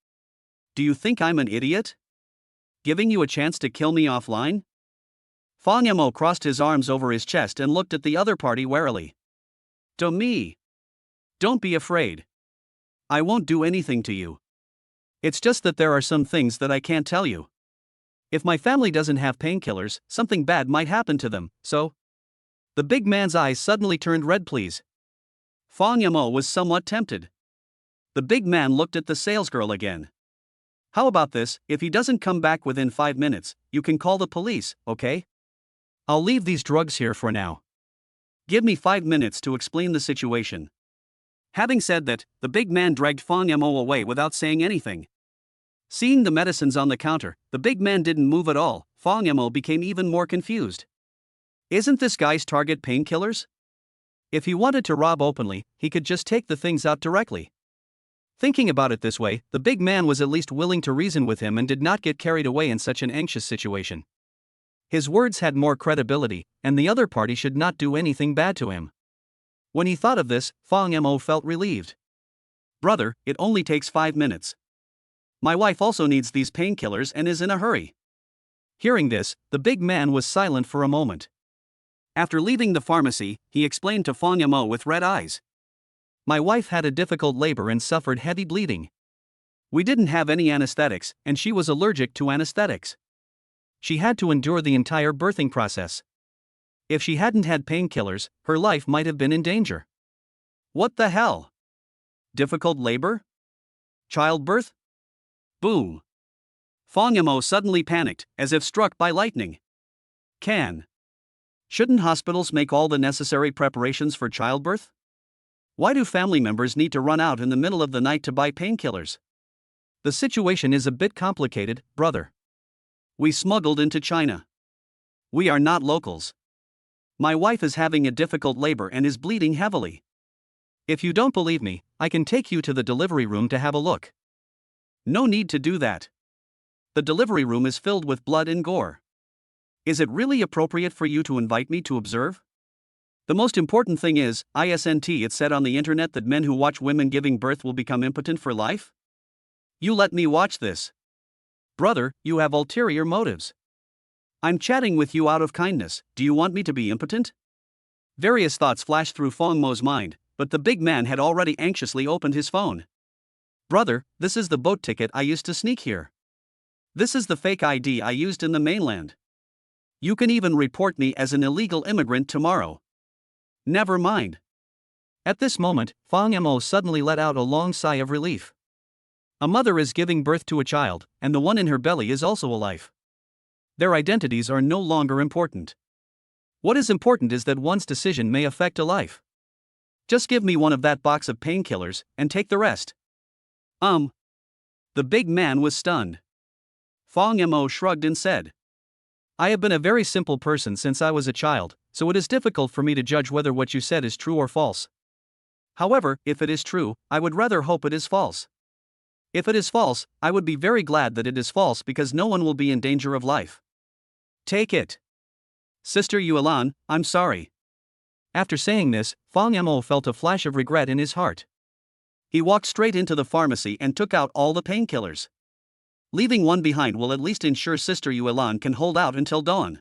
Do you think I'm an idiot? Giving you a chance to kill me offline? Fang Yamo crossed his arms over his chest and looked at the other party warily. To me. Don't be afraid. I won't do anything to you. It's just that there are some things that I can't tell you. If my family doesn't have painkillers, something bad might happen to them, so? The big man's eyes suddenly turned red. Please. Fang Yamo was somewhat tempted. The big man looked at the salesgirl again. How about this? If he doesn't come back within 5 minutes, you can call the police, okay? I'll leave these drugs here for now. Give me 5 minutes to explain the situation. Having said that, the big man dragged Fang Yamo away without saying anything. Seeing the medicines on the counter, the big man didn't move at all. Fang Yamo became even more confused. Isn't this guy's target painkillers? If he wanted to rob openly, he could just take the things out directly. Thinking about it this way, the big man was at least willing to reason with him and did not get carried away in such an anxious situation. His words had more credibility, and the other party should not do anything bad to him. When he thought of this, Fang Mo felt relieved. Brother, it only takes 5 minutes. My wife also needs these painkillers and is in a hurry. Hearing this, the big man was silent for a moment. After leaving the pharmacy, he explained to Fang Mo with red eyes. My wife had a difficult labor and suffered heavy bleeding. We didn't have any anesthetics, and she was allergic to anesthetics. She had to endure the entire birthing process. If she hadn't had painkillers, her life might have been in danger. What the hell? Difficult labor? Childbirth? Boom. Fang Mo suddenly panicked, as if struck by lightning. Shouldn't hospitals make all the necessary preparations for childbirth? Why do family members need to run out in the middle of the night to buy painkillers? The situation is a bit complicated, brother. We smuggled into China. We are not locals. My wife is having a difficult labor and is bleeding heavily. If you don't believe me, I can take you to the delivery room to have a look. No need to do that. The delivery room is filled with blood and gore. Is it really appropriate for you to invite me to observe? The most important thing is, it said on the internet that men who watch women giving birth will become impotent for life? You let me watch this. Brother, you have ulterior motives. I'm chatting with you out of kindness, do you want me to be impotent? Various thoughts flashed through Fang Mo's mind, but the big man had already anxiously opened his phone. Brother, this is the boat ticket I used to sneak here. This is the fake ID I used in the mainland. You can even report me as an illegal immigrant tomorrow. Never mind. At this moment, Fang Mo suddenly let out a long sigh of relief. A mother is giving birth to a child, and the one in her belly is also a life. Their identities are no longer important. What is important is that one's decision may affect a life. Just give me one of that box of painkillers, and take the rest. The big man was stunned. Fang Mo shrugged and said, I have been a very simple person since I was a child, so it is difficult for me to judge whether what you said is true or false. However, if it is true, I would rather hope it is false. If it is false, I would be very glad that it is false because no one will be in danger of life. Take it. Sister Yuan, I'm sorry. After saying this, Fang Mo felt a flash of regret in his heart. He walked straight into the pharmacy and took out all the painkillers. Leaving one behind will at least ensure Sister Yuan can hold out until dawn.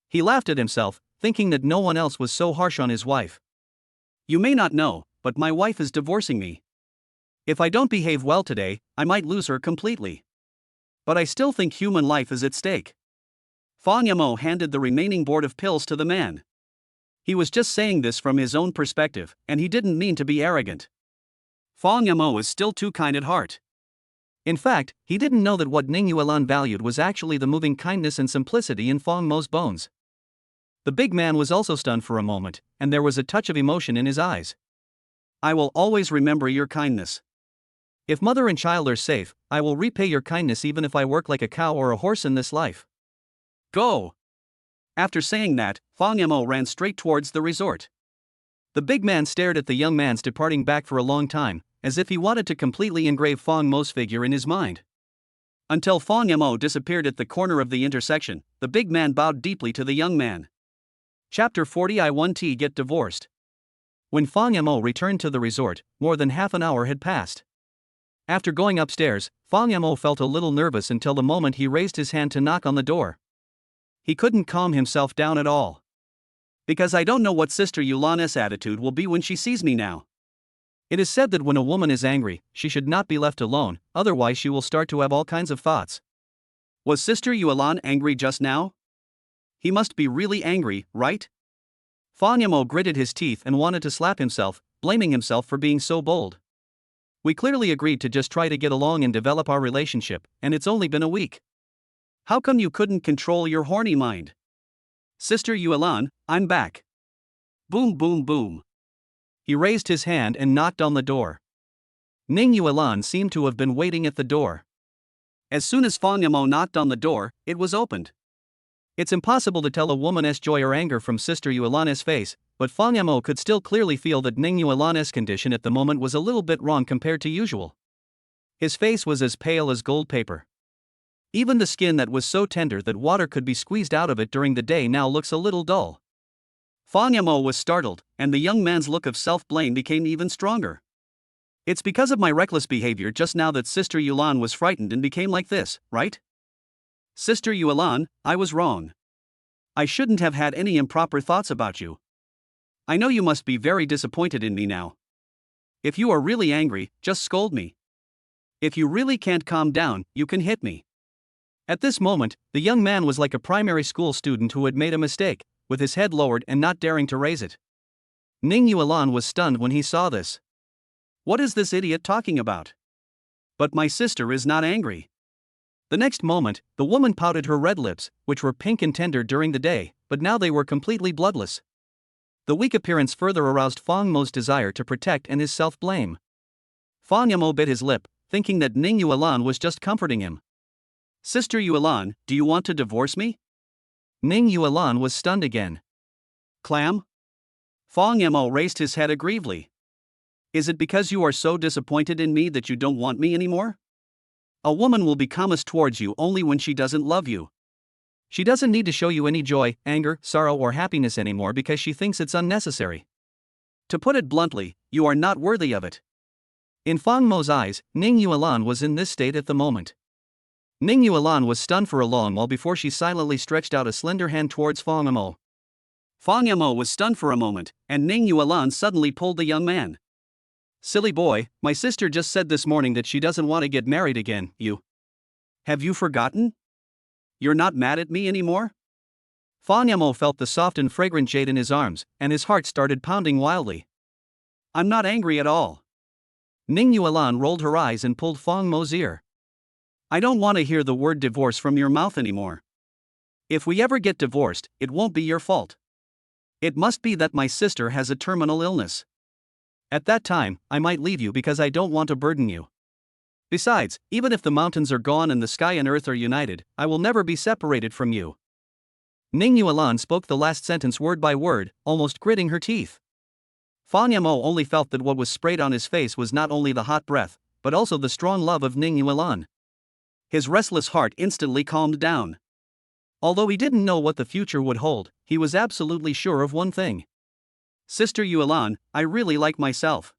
He laughed at himself, thinking that no one else was so harsh on his wife. You may not know, but my wife is divorcing me. If I don't behave well today, I might lose her completely. But I still think human life is at stake. Fang Mo handed the remaining board of pills to the man. He was just saying this from his own perspective, and he didn't mean to be arrogant. Fang Mo is still too kind at heart. In fact, he didn't know that what Ning Yuan valued was actually the moving kindness and simplicity in Fang Mo's bones. The big man was also stunned for a moment, and there was a touch of emotion in his eyes. I will always remember your kindness. If mother and child are safe, I will repay your kindness even if I work like a cow or a horse in this life. Go! After saying that, Fang Mo ran straight towards the resort. The big man stared at the young man's departing back for a long time, as if he wanted to completely engrave Fang Mo's figure in his mind. Until Fang Mo disappeared at the corner of the intersection, the big man bowed deeply to the young man. Chapter 40 I Want to Get Divorced. When Fang Mo returned to the resort, more than half an hour had passed. After going upstairs, Fang Mo felt a little nervous until the moment he raised his hand to knock on the door. He couldn't calm himself down at all. Because I don't know what Sister Yulan's attitude will be when she sees me now. It is said that when a woman is angry, she should not be left alone, otherwise she will start to have all kinds of thoughts. Was Sister Yuan angry just now? He must be really angry, right? Fang Mo gritted his teeth and wanted to slap himself, blaming himself for being so bold. We clearly agreed to just try to get along and develop our relationship, and it's only been a week. How come you couldn't control your horny mind? Sister Yuan, I'm back. Boom boom boom. He raised his hand and knocked on the door. Ning Yuan seemed to have been waiting at the door. As soon as Fang Yamo knocked on the door, it was opened. It's impossible to tell a woman's joy or anger from Sister Yuan's face, but Fang Yamo could still clearly feel that Ning Yuan's condition at the moment was a little bit wrong compared to usual. His face was as pale as gold paper. Even the skin that was so tender that water could be squeezed out of it during the day now looks a little dull. Fang Yamo was startled, and the young man's look of self-blame became even stronger. It's because of my reckless behavior just now that Sister Yuan was frightened and became like this, right? Sister Yuan, I was wrong. I shouldn't have had any improper thoughts about you. I know you must be very disappointed in me now. If you are really angry, just scold me. If you really can't calm down, you can hit me. At this moment, the young man was like a primary school student who had made a mistake, with his head lowered and not daring to raise it. Ning Yuan was stunned when he saw this. What is this idiot talking about? But my sister is not angry. The next moment, the woman pouted her red lips, which were pink and tender during the day, but now they were completely bloodless. The weak appearance further aroused Fang Mo's desire to protect and his self-blame. Fang Yamo bit his lip, thinking that Ning Yuan was just comforting him. Sister Yuan, do you want to divorce me? Ning Yuan was stunned again. Clam? Fang Yamo raised his head aggrievedly. Is it because you are so disappointed in me that you don't want me anymore? A woman will be calmest towards you only when she doesn't love you. She doesn't need to show you any joy, anger, sorrow or happiness anymore because she thinks it's unnecessary. To put it bluntly, you are not worthy of it. In Fang Mo's eyes, Ning Yuan was in this state at the moment. Ning Yuan was stunned for a long while before she silently stretched out a slender hand towards Fang Mo. Fang Mo was stunned for a moment, and Ning Yuan suddenly pulled the young man. Silly boy, my sister just said this morning that she doesn't want to get married again, you. Have you forgotten? You're not mad at me anymore? Fang Mo felt the soft and fragrant jade in his arms, and his heart started pounding wildly. I'm not angry at all. Ning Yuan rolled her eyes and pulled Fang Mo's ear. I don't want to hear the word divorce from your mouth anymore. If we ever get divorced, it won't be your fault. It must be that my sister has a terminal illness. At that time, I might leave you because I don't want to burden you. Besides, even if the mountains are gone and the sky and earth are united, I will never be separated from you. Ning Yuan spoke the last sentence word by word, almost gritting her teeth. Fang Yamo only felt that what was sprayed on his face was not only the hot breath, but also the strong love of Ning Yuan. His restless heart instantly calmed down. Although he didn't know what the future would hold, he was absolutely sure of one thing. Sister Yuan, I really like myself.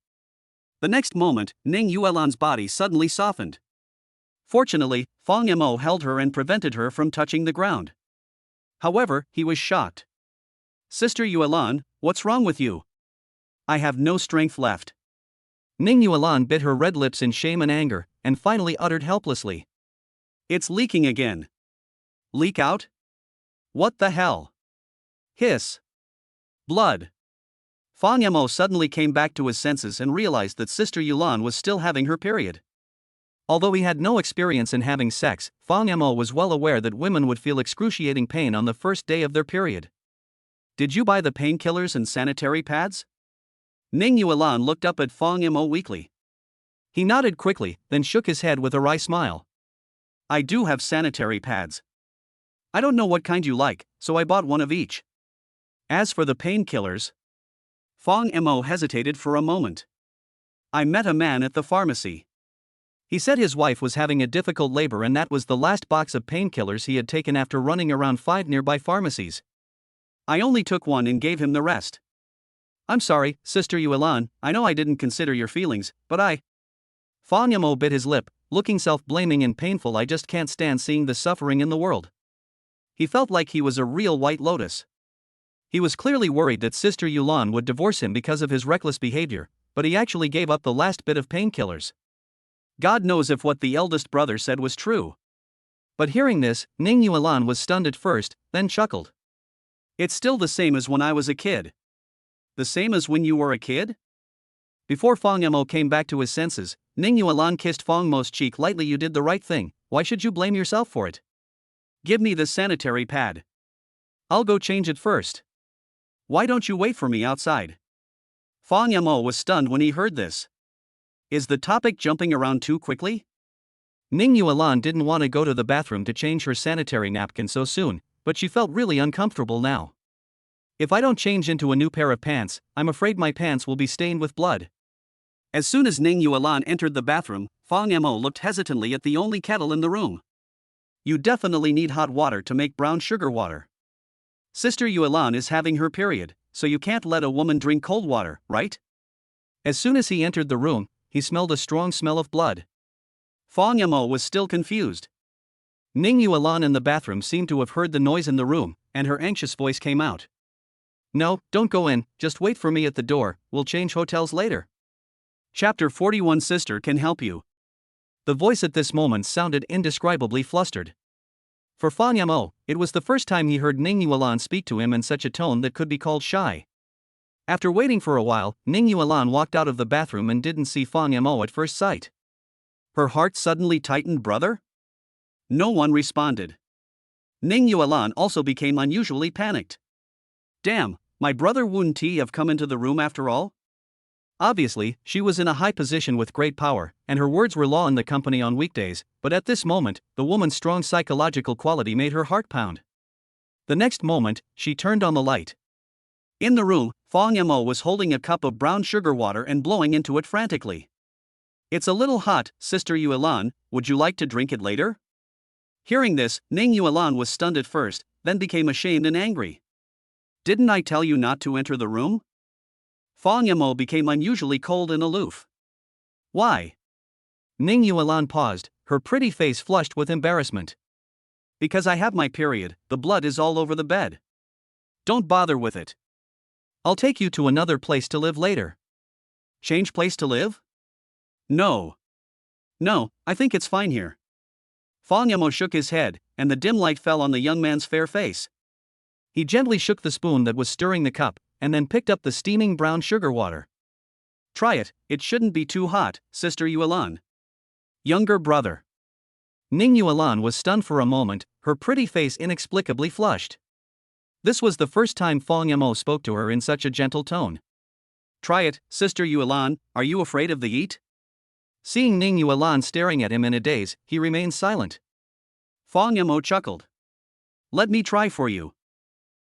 The next moment, Ning Yuan's body suddenly softened. Fortunately, Fang Mo held her and prevented her from touching the ground. However, he was shocked. Sister Yuan, what's wrong with you? I have no strength left. Ning Yuan bit her red lips in shame and anger, and finally uttered helplessly. It's leaking again. Leak out? What the hell? Hiss. Blood. Fang Mo suddenly came back to his senses and realized that Sister Yuan was still having her period. Although he had no experience in having sex, Fang Mo was well aware that women would feel excruciating pain on the first day of their period. Did you buy the painkillers and sanitary pads? Ning Yuan looked up at Fang Mo weakly. He nodded quickly, then shook his head with a wry smile. I do have sanitary pads. I don't know what kind you like, so I bought one of each. As for the painkillers... Fang Mo hesitated for a moment. I met a man at the pharmacy. He said his wife was having a difficult labor and that was the last box of painkillers he had taken after running around 5 nearby pharmacies. I only took one and gave him the rest. I'm sorry, Sister Yuan, I know I didn't consider your feelings, but Fang Mo bit his lip, looking self-blaming and painful. I just can't stand seeing the suffering in the world. He felt like he was a real white lotus. He was clearly worried that Sister Yuan would divorce him because of his reckless behavior, but he actually gave up the last bit of painkillers. God knows if what the eldest brother said was true. But hearing this, Ning Yuan was stunned at first, then chuckled. It's still the same as when I was a kid. The same as when you were a kid? Before Fang Yamo came back to his senses, Ning Yuan kissed Fang Mo's cheek lightly. You did the right thing, why should you blame yourself for it? Give me this sanitary pad. I'll go change it first. Why don't you wait for me outside? Fang Yamo was stunned when he heard this. Is the topic jumping around too quickly? Ning Yuan didn't want to go to the bathroom to change her sanitary napkin so soon, but she felt really uncomfortable now. If I don't change into a new pair of pants, I'm afraid my pants will be stained with blood. As soon as Ning Yuan entered the bathroom, Fang Yamo looked hesitantly at the only kettle in the room. You definitely need hot water to make brown sugar water. Sister Yuan is having her period, so you can't let a woman drink cold water, right? As soon as he entered the room, he smelled a strong smell of blood. Fang Yamo was still confused. Ning Yuan in the bathroom seemed to have heard the noise in the room, and her anxious voice came out. No, don't go in, just wait for me at the door, we'll change hotels later. Chapter 41 Sister can help you. The voice at this moment sounded indescribably flustered. For Fang Yamo, it was the first time he heard Ning Yuan speak to him in such a tone that could be called shy. After waiting for a while, Ning Yuan walked out of the bathroom and didn't see Fang Yamo at first sight. Her heart suddenly tightened. Brother? No one responded. Ning Yuan also became unusually panicked. Damn, my brother wouldn't he have come into the room after all? Obviously, she was in a high position with great power, and her words were law in the company on weekdays, but at this moment, the woman's strong psychological quality made her heart pound. The next moment, she turned on the light. In the room, Fang Yamo was holding a cup of brown sugar water and blowing into it frantically. It's a little hot, Sister Yuan, would you like to drink it later? Hearing this, Ning Yuan was stunned at first, then became ashamed and angry. Didn't I tell you not to enter the room? Fang Yamo became unusually cold and aloof. Why? Ning Yuan paused, her pretty face flushed with embarrassment. Because I have my period, the blood is all over the bed. Don't bother with it. I'll take you to another place to live later. Change place to live? No. No, I think it's fine here. Fang Yamo shook his head, and the dim light fell on the young man's fair face. He gently shook the spoon that was stirring the cup, and then picked up the steaming brown sugar water. Try it, it shouldn't be too hot, Sister Yuan. Younger brother. Ning Yuan was stunned for a moment, her pretty face inexplicably flushed. This was the first time Fang Yamo spoke to her in such a gentle tone. Try it, Sister Yuan, are you afraid of the heat? Seeing Ning Yuan staring at him in a daze, he remained silent. Fang Yamo chuckled. Let me try for you.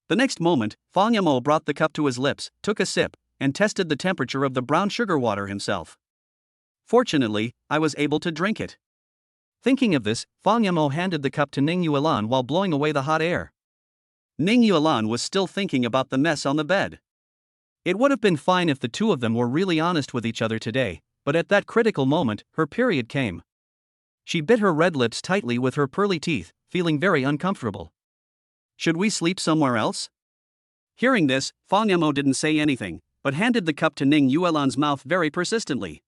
The next moment, Fang Yamo brought the cup to his lips, took a sip, and tested the temperature of the brown sugar water himself. Fortunately, I was able to drink it. Thinking of this, Fang Yamo handed the cup to Ning Yuan while blowing away the hot air. Ning Yuan was still thinking about the mess on the bed. It would have been fine if the two of them were really honest with each other today, but at that critical moment, her period came. She bit her red lips tightly with her pearly teeth, feeling very uncomfortable. Should we sleep somewhere else? Hearing this, Fang Yamo didn't say anything, but handed the cup to Ning Yuan's mouth very persistently.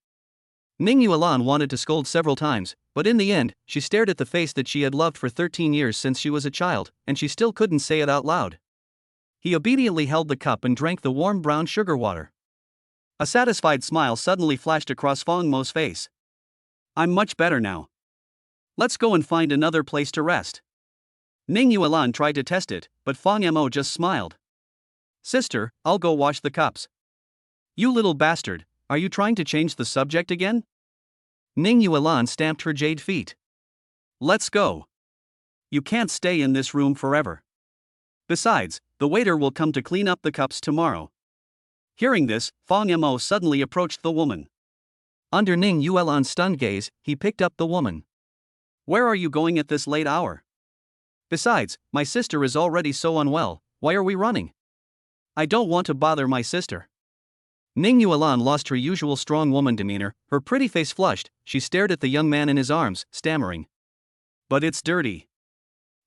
Ning Yuan wanted to scold several times, but in the end, she stared at the face that she had loved for 13 years since she was a child, and she still couldn't say it out loud. He obediently held the cup and drank the warm brown sugar water. A satisfied smile suddenly flashed across Fang Mo's face. I'm much better now. Let's go and find another place to rest. Ning Yuan tried to test it, but Fang Yamo just smiled. Sister, I'll go wash the cups. You little bastard, are you trying to change the subject again? Ning Yuan stamped her jade feet. Let's go. You can't stay in this room forever. Besides, the waiter will come to clean up the cups tomorrow. Hearing this, Fang Yamo suddenly approached the woman. Under Ning Yuan's stunned gaze, he picked up the woman. Where are you going at this late hour? Besides, my sister is already so unwell, why are we running? I don't want to bother my sister. Ning Yuan lost her usual strong woman demeanor, her pretty face flushed, she stared at the young man in his arms, stammering. But it's dirty.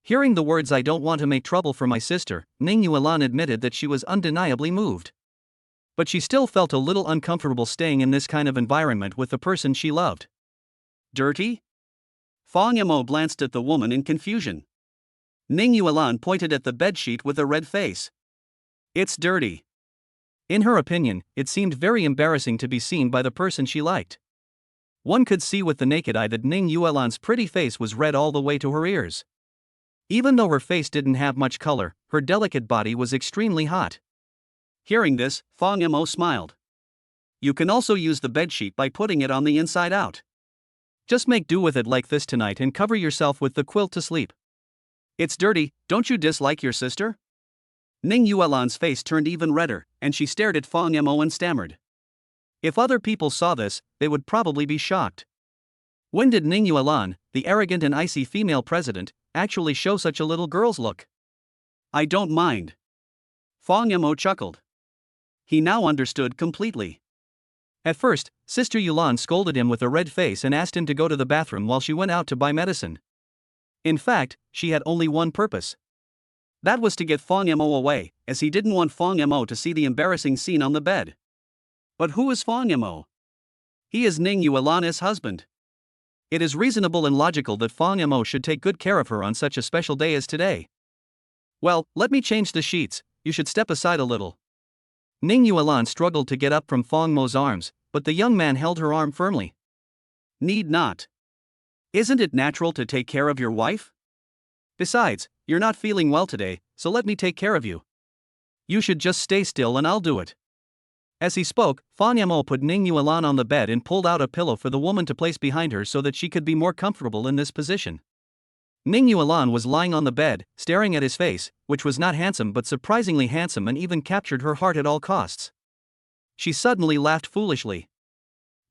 Hearing the words I don't want to make trouble for my sister, Ning Yuan admitted that she was undeniably moved. But she still felt a little uncomfortable staying in this kind of environment with the person she loved. Dirty? Fang Yamo glanced at the woman in confusion. Ning Yuan pointed at the bedsheet with a red face. It's dirty. In her opinion, it seemed very embarrassing to be seen by the person she liked. One could see with the naked eye that Ning Yuan's pretty face was red all the way to her ears. Even though her face didn't have much color, her delicate body was extremely hot. Hearing this, Fang Mo smiled. You can also use the bedsheet by putting it on the inside out. Just make do with it like this tonight and cover yourself with the quilt to sleep. It's dirty, don't you dislike your sister? Ning Yuan's face turned even redder, and she stared at Fang Mo and stammered. If other people saw this, they would probably be shocked. When did Ning Yuan, the arrogant and icy female president, actually show such a little girl's look? I don't mind. Fang Mo chuckled. He now understood completely. At first, Sister Yulan scolded him with a red face and asked him to go to the bathroom while she went out to buy medicine. In fact, she had only one purpose. That was to get Fang Mo away, as he didn't want Fang Mo to see the embarrassing scene on the bed. But who is Fang Mo? He is Ning Yuan's husband. It is reasonable and logical that Fang Mo should take good care of her on such a special day as today. Well, let me change the sheets, you should step aside a little. Ning Yuan struggled to get up from Fang Mo's arms, but the young man held her arm firmly. Need not. Isn't it natural to take care of your wife? Besides, you're not feeling well today, so let me take care of you. You should just stay still and I'll do it. As he spoke, Fang Mo put Ning Yuan on the bed and pulled out a pillow for the woman to place behind her so that she could be more comfortable in this position. Ning Yuan was lying on the bed, staring at his face, which was not handsome but surprisingly handsome and even captured her heart at all costs. She suddenly laughed foolishly.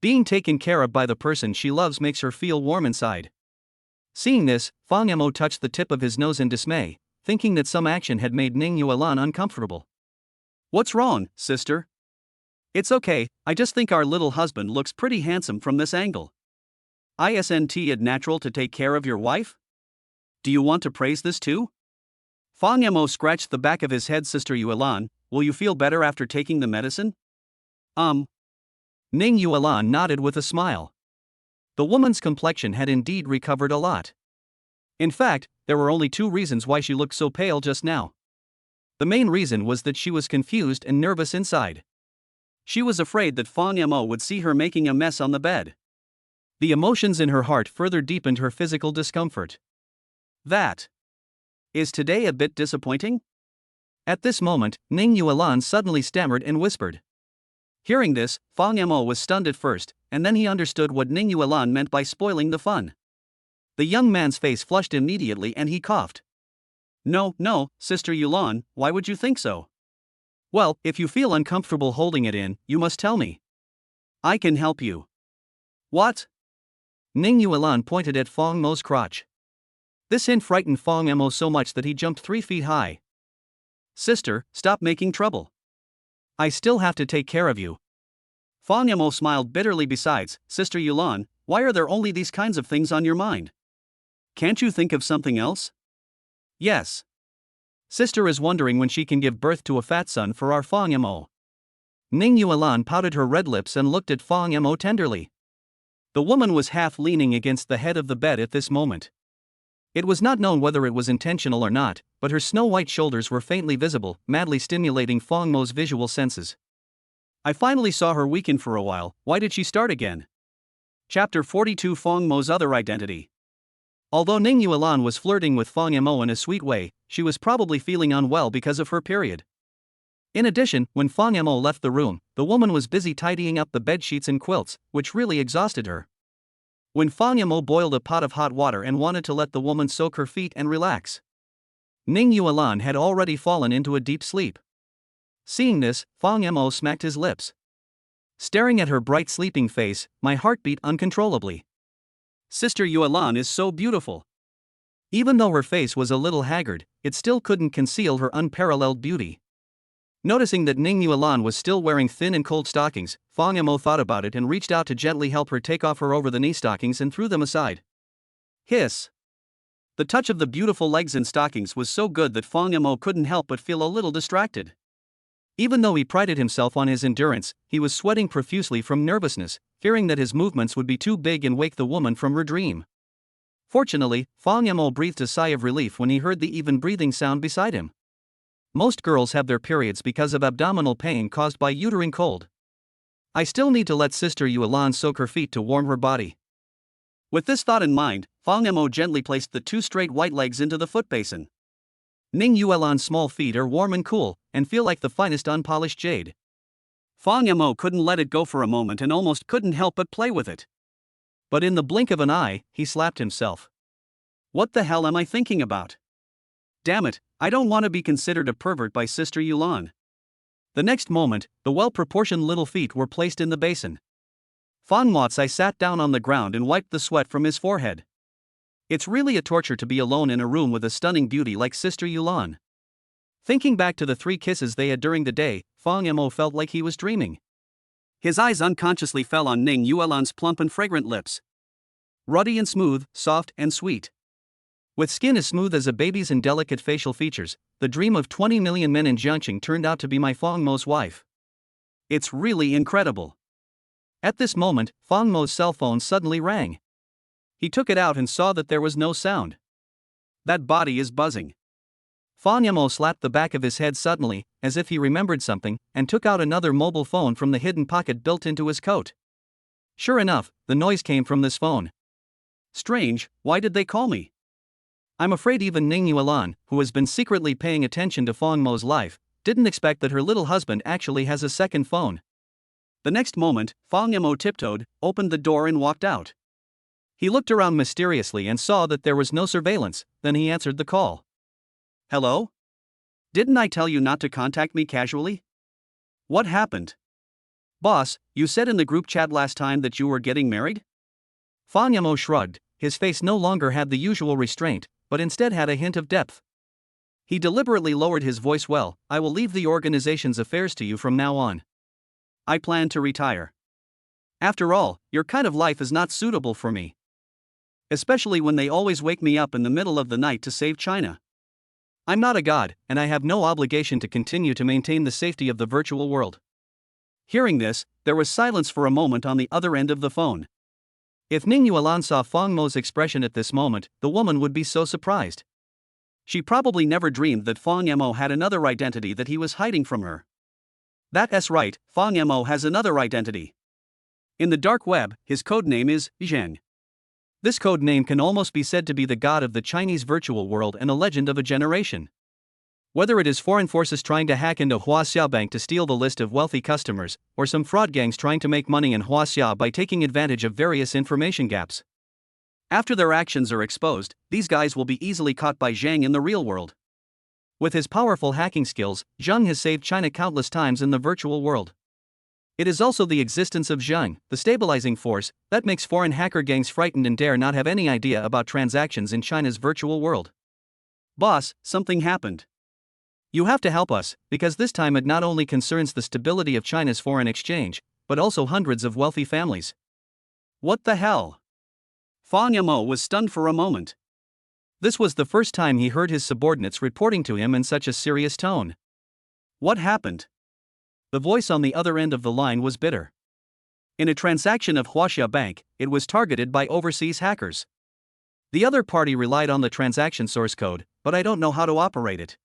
Being taken care of by the person she loves makes her feel warm inside. Seeing this, Fang Mo touched the tip of his nose in dismay, thinking that some action had made Ning Yuan uncomfortable. What's wrong, sister? It's okay, I just think our little husband looks pretty handsome from this angle. Isn't it natural to take care of your wife? Do you want to praise this too? Fang Mo scratched the back of his head. Sister Yuan, will you feel better after taking the medicine? Ning Yuan nodded with a smile. The woman's complexion had indeed recovered a lot. In fact, there were only two reasons why she looked so pale just now. The main reason was that she was confused and nervous inside. She was afraid that Fang Mo would see her making a mess on the bed. The emotions in her heart further deepened her physical discomfort. That is today a bit disappointing? At this moment, Ning Yuan suddenly stammered and whispered. Hearing this, Fang Mo was stunned at first, and then he understood what Ning Yuan meant by spoiling the fun. The young man's face flushed immediately and he coughed. No, Sister Yuan, why would you think so? Well, if you feel uncomfortable holding it in, you must tell me. I can help you. What? Ning Yuan pointed at Fang Mo's crotch. This hint frightened Fang Mo so much that he jumped 3 feet high. Sister, stop making trouble. I still have to take care of you. Fang Mo smiled bitterly. Besides, Sister Yuan, why are there only these kinds of things on your mind? Can't you think of something else? Yes. Sister is wondering when she can give birth to a fat son for our Fang Mo. Ning Yuan pouted her red lips and looked at Fang Mo tenderly. The woman was half leaning against the head of the bed at this moment. It was not known whether it was intentional or not, but her snow-white shoulders were faintly visible, madly stimulating Fang Mo's visual senses. I finally saw her weaken for a while. Why did she start again? Chapter 42. Fang Mo's other identity. Although Ning Yuan was flirting with Fang Mo in a sweet way, she was probably feeling unwell because of her period. In addition, when Fang Mo left the room, the woman was busy tidying up the bed sheets and quilts, which really exhausted her. When Fang Mo boiled a pot of hot water and wanted to let the woman soak her feet and relax, Ning Yuan had already fallen into a deep sleep. Seeing this, Fang Mo smacked his lips. Staring at her bright sleeping face, my heart beat uncontrollably. Sister Yuan is so beautiful. Even though her face was a little haggard, it still couldn't conceal her unparalleled beauty. Noticing that Ning Yuan was still wearing thin and cold stockings, Fang Mo thought about it and reached out to gently help her take off her over-the-knee stockings and threw them aside. Hiss! The touch of the beautiful legs and stockings was so good that Fang Mo couldn't help but feel a little distracted. Even though he prided himself on his endurance, he was sweating profusely from nervousness, fearing that his movements would be too big and wake the woman from her dream. Fortunately, Fang Mo breathed a sigh of relief when he heard the even breathing sound beside him. Most girls have their periods because of abdominal pain caused by uterine cold. I still need to let Sister Yuan soak her feet to warm her body. With this thought in mind, Fang Mo gently placed the two straight white legs into the foot basin. Ning Yuan's small feet are warm and cool, and feel like the finest unpolished jade. Fang Mo couldn't let it go for a moment and almost couldn't help but play with it. But in the blink of an eye, he slapped himself. What the hell am I thinking about? Damn it, I don't want to be considered a pervert by Sister Yuan. The next moment, the well-proportioned little feet were placed in the basin. Fan Motsai sat down on the ground and wiped the sweat from his forehead. It's really a torture to be alone in a room with a stunning beauty like Sister Yuan. Thinking back to the 3 kisses they had during the day, Fang Mo felt like he was dreaming. His eyes unconsciously fell on Ning Yuan's plump and fragrant lips. Ruddy and smooth, soft and sweet. With skin as smooth as a baby's and delicate facial features, the dream of 20 million men in Jiangqing turned out to be my Fang Mo's wife. It's really incredible. At this moment, Fang Mo's cell phone suddenly rang. He took it out and saw that there was no sound. That body is buzzing. Fang Mo slapped the back of his head suddenly, as if he remembered something, and took out another mobile phone from the hidden pocket built into his coat. Sure enough, the noise came from this phone. Strange, why did they call me? I'm afraid even Ning Yuan, who has been secretly paying attention to Fang Mo's life, didn't expect that her little husband actually has a second phone. The next moment, Fang Mo tiptoed, opened the door and walked out. He looked around mysteriously and saw that there was no surveillance, then he answered the call. Hello? Didn't I tell you not to contact me casually? What happened? Boss, you said in the group chat last time that you were getting married? Fang Mo shrugged, his face no longer had the usual restraint, but instead had a hint of depth. He deliberately lowered his voice. Well, I will leave the organization's affairs to you from now on. I plan to retire. After all, your kind of life is not suitable for me. Especially when they always wake me up in the middle of the night to save China. I'm not a god, and I have no obligation to continue to maintain the safety of the virtual world. Hearing this, there was silence for a moment on the other end of the phone. If Ning Yuan saw Fang Mo's expression at this moment, the woman would be so surprised. She probably never dreamed that Fang Mo had another identity that he was hiding from her. That's right, Fang Mo has another identity. In the dark web, his codename is Zheng. This code name can almost be said to be the god of the Chinese virtual world and a legend of a generation. Whether it is foreign forces trying to hack into Huaxia Bank to steal the list of wealthy customers, or some fraud gangs trying to make money in Huaxia by taking advantage of various information gaps. After their actions are exposed, these guys will be easily caught by Zheng in the real world. With his powerful hacking skills, Zheng has saved China countless times in the virtual world. It is also the existence of Zheng, the stabilizing force, that makes foreign hacker gangs frightened and dare not have any idea about transactions in China's virtual world. Boss, something happened. You have to help us, because this time it not only concerns the stability of China's foreign exchange, but also hundreds of wealthy families. What the hell? Fang Mo was stunned for a moment. This was the first time he heard his subordinates reporting to him in such a serious tone. What happened? The voice on the other end of the line was bitter. In a transaction of Huaxia Bank, it was targeted by overseas hackers. The other party relied on the transaction source code, but I don't know how to operate it.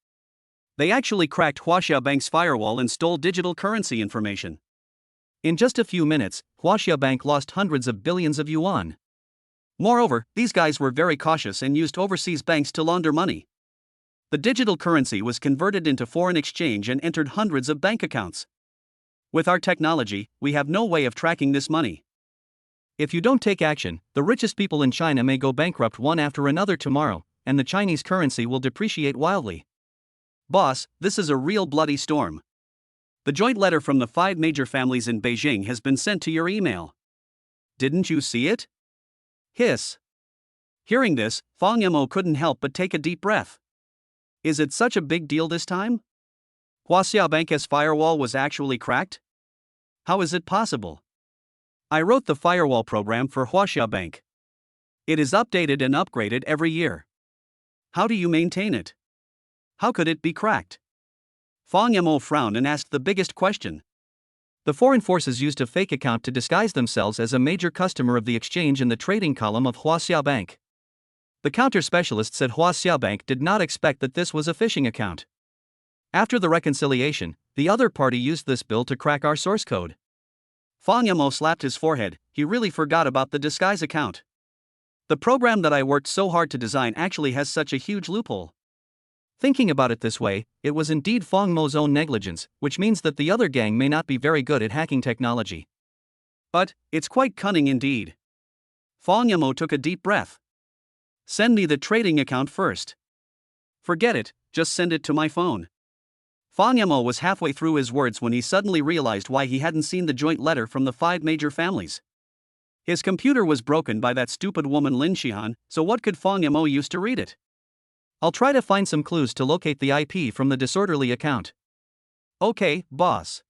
They actually cracked Huaxia Bank's firewall and stole digital currency information. In just a few minutes, Huaxia Bank lost hundreds of billions of yuan. Moreover, these guys were very cautious and used overseas banks to launder money. The digital currency was converted into foreign exchange and entered hundreds of bank accounts. With our technology, we have no way of tracking this money. If you don't take action, the richest people in China may go bankrupt one after another tomorrow, and the Chinese currency will depreciate wildly. Boss, this is a real bloody storm. The joint letter from the 5 major families in Beijing has been sent to your email. Didn't you see it? Hiss. Hearing this, Fang Mo couldn't help but take a deep breath. Is it such a big deal this time? Huaxia Bank's firewall was actually cracked? How is it possible? I wrote the firewall program for Huaxia Bank. It is updated and upgraded every year. How do you maintain it? How could it be cracked? Fang Mo frowned and asked the biggest question. The foreign forces used a fake account to disguise themselves as a major customer of the exchange in the trading column of Huaxia Bank. The counter specialist said Huaxia Bank did not expect that this was a phishing account. After the reconciliation, the other party used this bill to crack our source code. Fang Yamo slapped his forehead. He really forgot about the disguise account. The program that I worked so hard to design actually has such a huge loophole. Thinking about it this way, it was indeed Fang Mo's own negligence, which means that the other gang may not be very good at hacking technology. But it's quite cunning indeed. Fang Yamo took a deep breath. Send me the trading account first. Forget it, just send it to my phone. Fang Yamo was halfway through his words when he suddenly realized why he hadn't seen the joint letter from the 5 major families. His computer was broken by that stupid woman Lin Shihan, so what could Fang Yamo use to read it? I'll try to find some clues to locate the IP from the disorderly account. Okay, boss.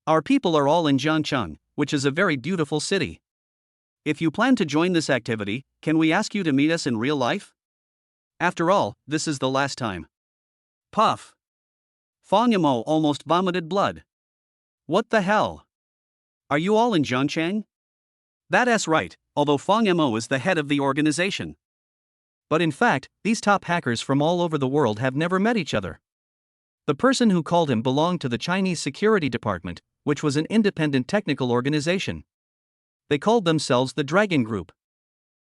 Our people are all in Jiangcheng, which is a very beautiful city. If you plan to join this activity, can we ask you to meet us in real life? After all, this is the last time. Puff. Fang Yamo almost vomited blood. What the hell? Are you all in Jiangcheng? That's right, although Fang Yamo is the head of the organization. But in fact, these top hackers from all over the world have never met each other. The person who called him belonged to the Chinese Security Department, which was an independent technical organization. They called themselves the Dragon Group.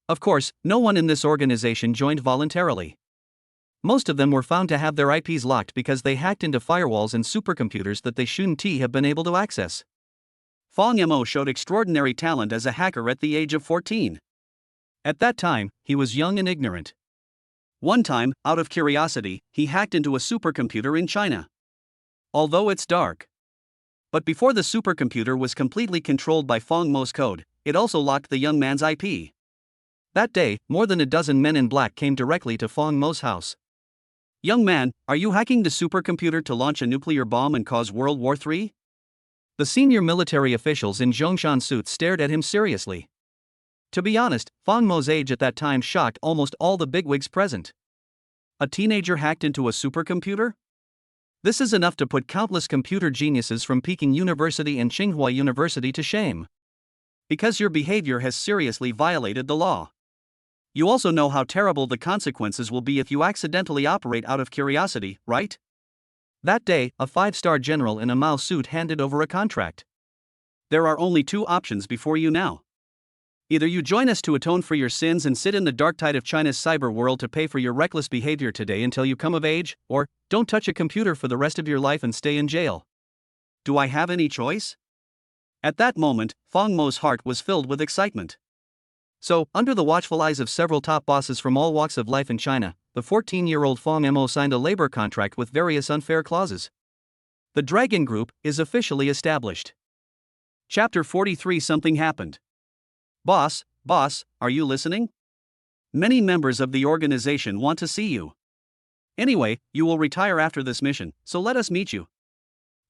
Of course, no one in this organization joined voluntarily. Most of them were found to have their IPs locked because they hacked into firewalls and supercomputers that they shouldn't have been able to access. Fang Yamo showed extraordinary talent as a hacker at the age of 14. At that time, he was young and ignorant. One time, out of curiosity, he hacked into a supercomputer in China. Although it's dark. But before the supercomputer was completely controlled by Fang Mo's code, it also locked the young man's IP. That day, more than a dozen men in black came directly to Fang Mo's house. Young man, are you hacking the supercomputer to launch a nuclear bomb and cause World War III? The senior military officials in Zhongshan suits stared at him seriously. To be honest, Fang Mo's age at that time shocked almost all the bigwigs present. A teenager hacked into a supercomputer? This is enough to put countless computer geniuses from Peking University and Tsinghua University to shame. Because your behavior has seriously violated the law. You also know how terrible the consequences will be if you accidentally operate out of curiosity, right? That day, a 5-star general in a Mao suit handed over a contract. There are only 2 options before you now. Either you join us to atone for your sins and sit in the dark tide of China's cyber world to pay for your reckless behavior today until you come of age, or don't touch a computer for the rest of your life and stay in jail. Do I have any choice? At that moment, Fang Mo's heart was filled with excitement. So, under the watchful eyes of several top bosses from all walks of life in China, the 14-year-old Fang Mo signed a labor contract with various unfair clauses. The Dragon Group is officially established. Chapter 43. Something happened. Boss, are you listening? Many members of the organization want to see you. Anyway, you will retire after this mission, so let us meet you.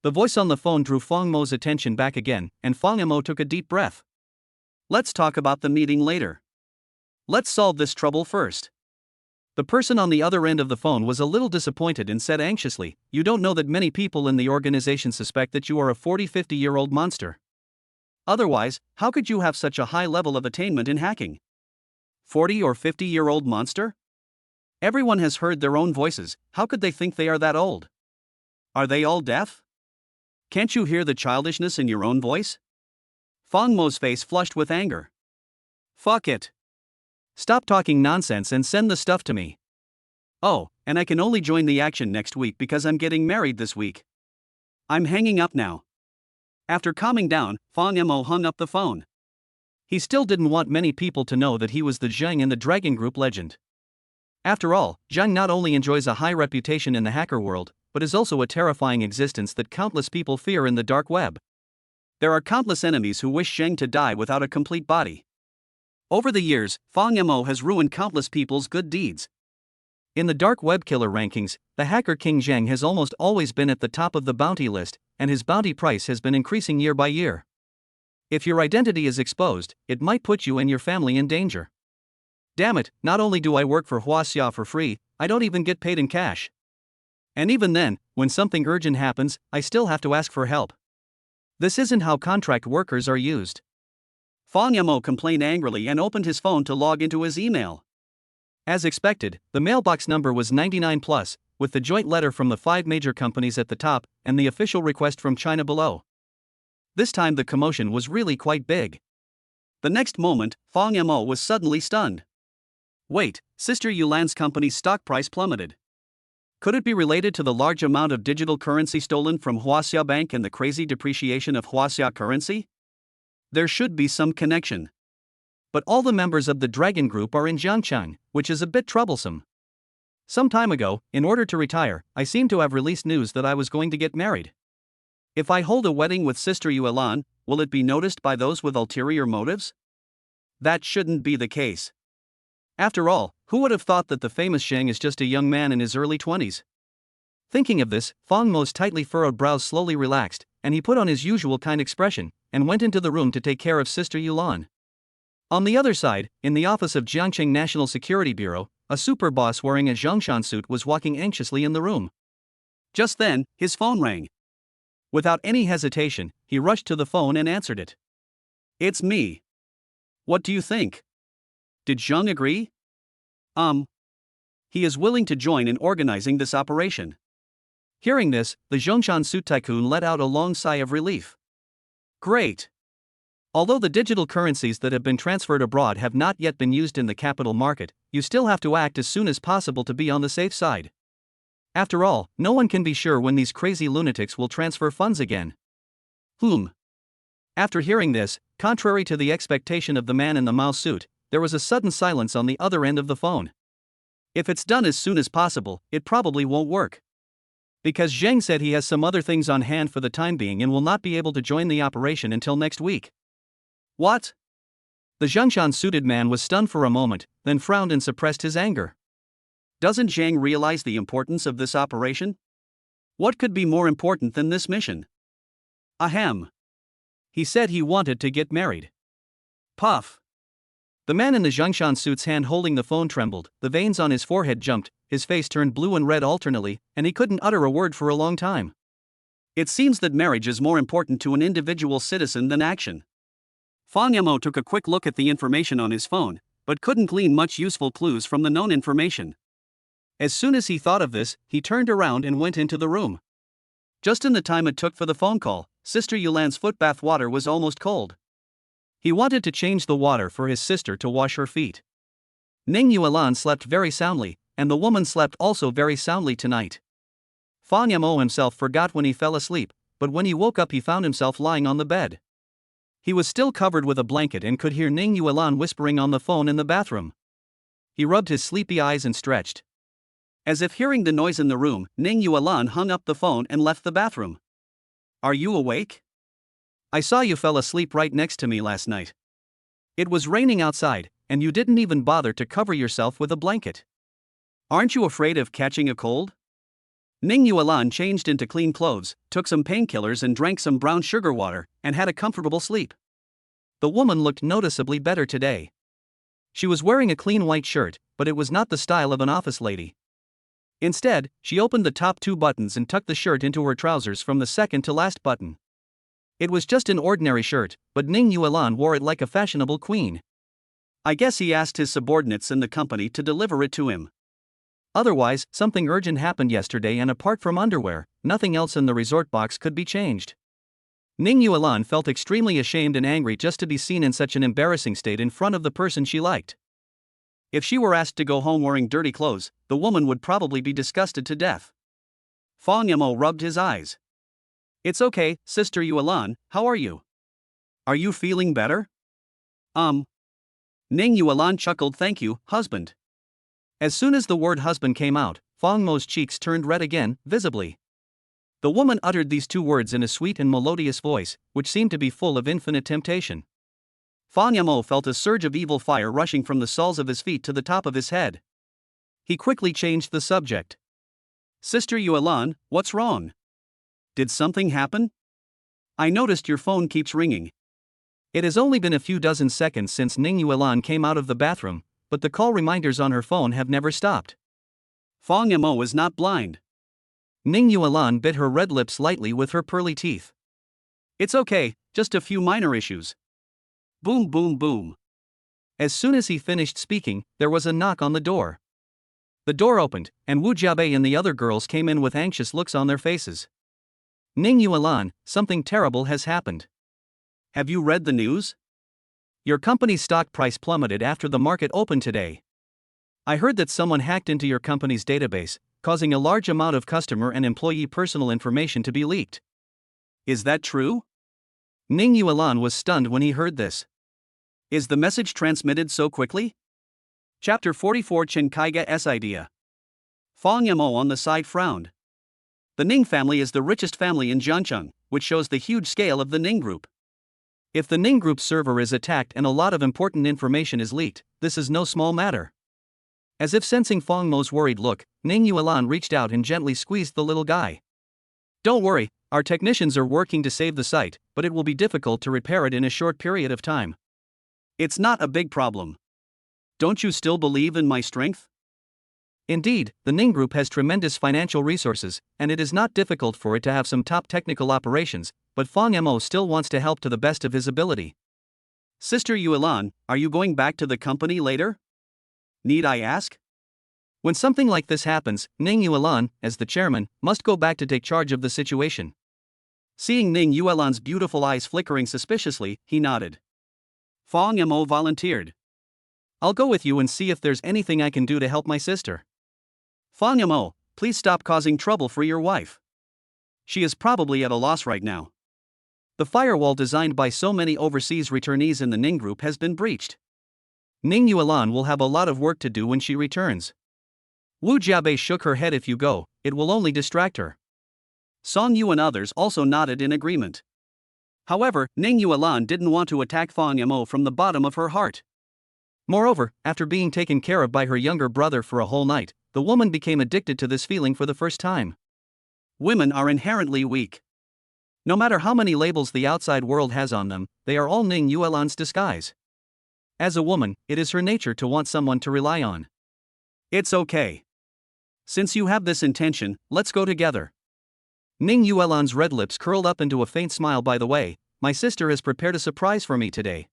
The voice on the phone drew Fang Mo's attention back again, and Fang Mo took a deep breath. Let's talk about the meeting later. Let's solve this trouble first. The person on the other end of the phone was a little disappointed and said anxiously, "You don't know that many people in the organization suspect that you are a 40-50-year-old monster. Otherwise, how could you have such a high level of attainment in hacking? 40 or 50-year-old monster? Everyone has heard their own voices, how could they think they are that old? Are they all deaf? Can't you hear the childishness in your own voice?" Fang Mo's face flushed with anger. Fuck it. Stop talking nonsense and send the stuff to me. Oh, and I can only join the action next week because I'm getting married this week. I'm hanging up now. After calming down, Fang Mo hung up the phone. He still didn't want many people to know that he was the Zheng in the Dragon Group legend. After all, Zheng not only enjoys a high reputation in the hacker world, but is also a terrifying existence that countless people fear in the dark web. There are countless enemies who wish Zheng to die without a complete body. Over the years, Fang Mo has ruined countless people's good deeds. In the dark web killer rankings, the hacker king Zheng has almost always been at the top of the bounty list, and his bounty price has been increasing year by year. If your identity is exposed, it might put you and your family in danger. Damn it, not only do I work for Huaxia for free, I don't even get paid in cash. And even then, when something urgent happens, I still have to ask for help. This isn't how contract workers are used. Fang Mo complained angrily and opened his phone to log into his email. As expected, the mailbox number was 99+, with the joint letter from the 5 major companies at the top and the official request from China below. This time the commotion was really quite big. The next moment, Fang Yamo was suddenly stunned. Wait, Sister Yulan's company's stock price plummeted. Could it be related to the large amount of digital currency stolen from Huaxia Bank and the crazy depreciation of Huaxia currency? There should be some connection. But all the members of the Dragon Group are in Jiangchang, which is a bit troublesome. Some time ago, in order to retire, I seem to have released news that I was going to get married. If I hold a wedding with Sister Yulan, will it be noticed by those with ulterior motives? That shouldn't be the case. After all, who would have thought that the famous Zheng is just a young man in his early 20s? Thinking of this, Fang Mo's tightly furrowed brows slowly relaxed, and he put on his usual kind expression, and went into the room to take care of Sister Yulan. On the other side, in the office of Jiangcheng National Security Bureau, a super boss wearing a Zhongshan suit was walking anxiously in the room. Just then, his phone rang. Without any hesitation, he rushed to the phone and answered it. It's me. What do you think? Did Zheng agree? He is willing to join in organizing this operation. Hearing this, the Zhongshan suit tycoon let out a long sigh of relief. Great. Although the digital currencies that have been transferred abroad have not yet been used in the capital market, you still have to act as soon as possible to be on the safe side. After all, no one can be sure when these crazy lunatics will transfer funds again. After hearing this, contrary to the expectation of the man in the mouse suit, there was a sudden silence on the other end of the phone. If it's done as soon as possible, it probably won't work. Because Zheng said he has some other things on hand for the time being and will not be able to join the operation until next week. What? The Zhongshan suited man was stunned for a moment, then frowned and suppressed his anger. Doesn't Zheng realize the importance of this operation? What could be more important than this mission? Ahem. He said he wanted to get married. Puff. The man in the Zhongshan suit's hand holding the phone trembled, the veins on his forehead jumped, his face turned blue and red alternately, and he couldn't utter a word for a long time. It seems that marriage is more important to an individual citizen than action. Fang Yamo took a quick look at the information on his phone, but couldn't glean much useful clues from the known information. As soon as he thought of this, he turned around and went into the room. Just in the time it took for the phone call, Sister Yulan's footbath water was almost cold. He wanted to change the water for his sister to wash her feet. Ning Yuan slept very soundly, and the woman slept also very soundly tonight. Fang Yamo himself forgot when he fell asleep, but when he woke up he found himself lying on the bed. He was still covered with a blanket and could hear Ning Yuan whispering on the phone in the bathroom. He rubbed his sleepy eyes and stretched. As if hearing the noise in the room, Ning Yuan hung up the phone and left the bathroom. Are you awake? I saw you fell asleep right next to me last night. It was raining outside, and you didn't even bother to cover yourself with a blanket. Aren't you afraid of catching a cold? Ning Yuan changed into clean clothes, took some painkillers and drank some brown sugar water, and had a comfortable sleep. The woman looked noticeably better today. She was wearing a clean white shirt, but it was not the style of an office lady. Instead, she opened the top 2 buttons and tucked the shirt into her trousers from the second to last button. It was just an ordinary shirt, but Ning Yuan wore it like a fashionable queen. I guess he asked his subordinates in the company to deliver it to him. Otherwise, something urgent happened yesterday, and apart from underwear, nothing else in the resort box could be changed. Ning Yuan felt extremely ashamed and angry just to be seen in such an embarrassing state in front of the person she liked. If she were asked to go home wearing dirty clothes, the woman would probably be disgusted to death. Fang Yamo rubbed his eyes. It's okay, Sister Yuan, how are you? Are you feeling better? Ning Yuan chuckled. Thank you, husband. As soon as the word husband came out, Fang Mo's cheeks turned red again, visibly. The woman uttered these 2 words in a sweet and melodious voice, which seemed to be full of infinite temptation. Fang Yamo felt a surge of evil fire rushing from the soles of his feet to the top of his head. He quickly changed the subject. Sister Yuan, what's wrong? Did something happen? I noticed your phone keeps ringing. It has only been a few dozen seconds since Ning Yuan came out of the bathroom, but the call reminders on her phone have never stopped. Fang Yamo is not blind. Ning Yuan bit her red lips lightly with her pearly teeth. It's okay, just a few minor issues. Boom boom boom. As soon as he finished speaking, there was a knock on the door. The door opened, and Wu Jiabei and the other girls came in with anxious looks on their faces. Ning Yuan, something terrible has happened. Have you read the news? Your company's stock price plummeted after the market opened today. I heard that someone hacked into your company's database, causing a large amount of customer and employee personal information to be leaked. Is that true? Ning Yuan was stunned when he heard this. Is the message transmitted so quickly? Chapter 44 Chen Kaiga's idea. Fang Yamo on the side frowned. The Ning family is the richest family in Jiancheng, which shows the huge scale of the Ning Group. If the Ning Group server is attacked and a lot of important information is leaked, this is no small matter. As if sensing Fang Mo's worried look, Ning Yuan reached out and gently squeezed the little guy. Don't worry, our technicians are working to save the site, but it will be difficult to repair it in a short period of time. It's not a big problem. Don't you still believe in my strength? Indeed, the Ning Group has tremendous financial resources, and it is not difficult for it to have some top technical operations, but Fang Mo still wants to help to the best of his ability. Sister Yuan, are you going back to the company later? Need I ask? When something like this happens, Ning Yuan, as the chairman, must go back to take charge of the situation. Seeing Ning Yuan's beautiful eyes flickering suspiciously, he nodded. Fang Mo volunteered. I'll go with you and see if there's anything I can do to help my sister. Fang Mo, please stop causing trouble for your wife. She is probably at a loss right now. The firewall designed by so many overseas returnees in the Ning Group has been breached. Ning Yuan will have a lot of work to do when she returns. Wu Jiabei shook her head. If you go, it will only distract her. Song Yu and others also nodded in agreement. However, Ning Yuan didn't want to attack Fang Mo from the bottom of her heart. Moreover, after being taken care of by her younger brother for a whole night, the woman became addicted to this feeling for the first time. Women are inherently weak. No matter how many labels the outside world has on them, they are all Ning Yuan's disguise. As a woman, it is her nature to want someone to rely on. It's okay. Since you have this intention, let's go together. Ning Yuan's red lips curled up into a faint smile. By the way, my sister has prepared a surprise for me today.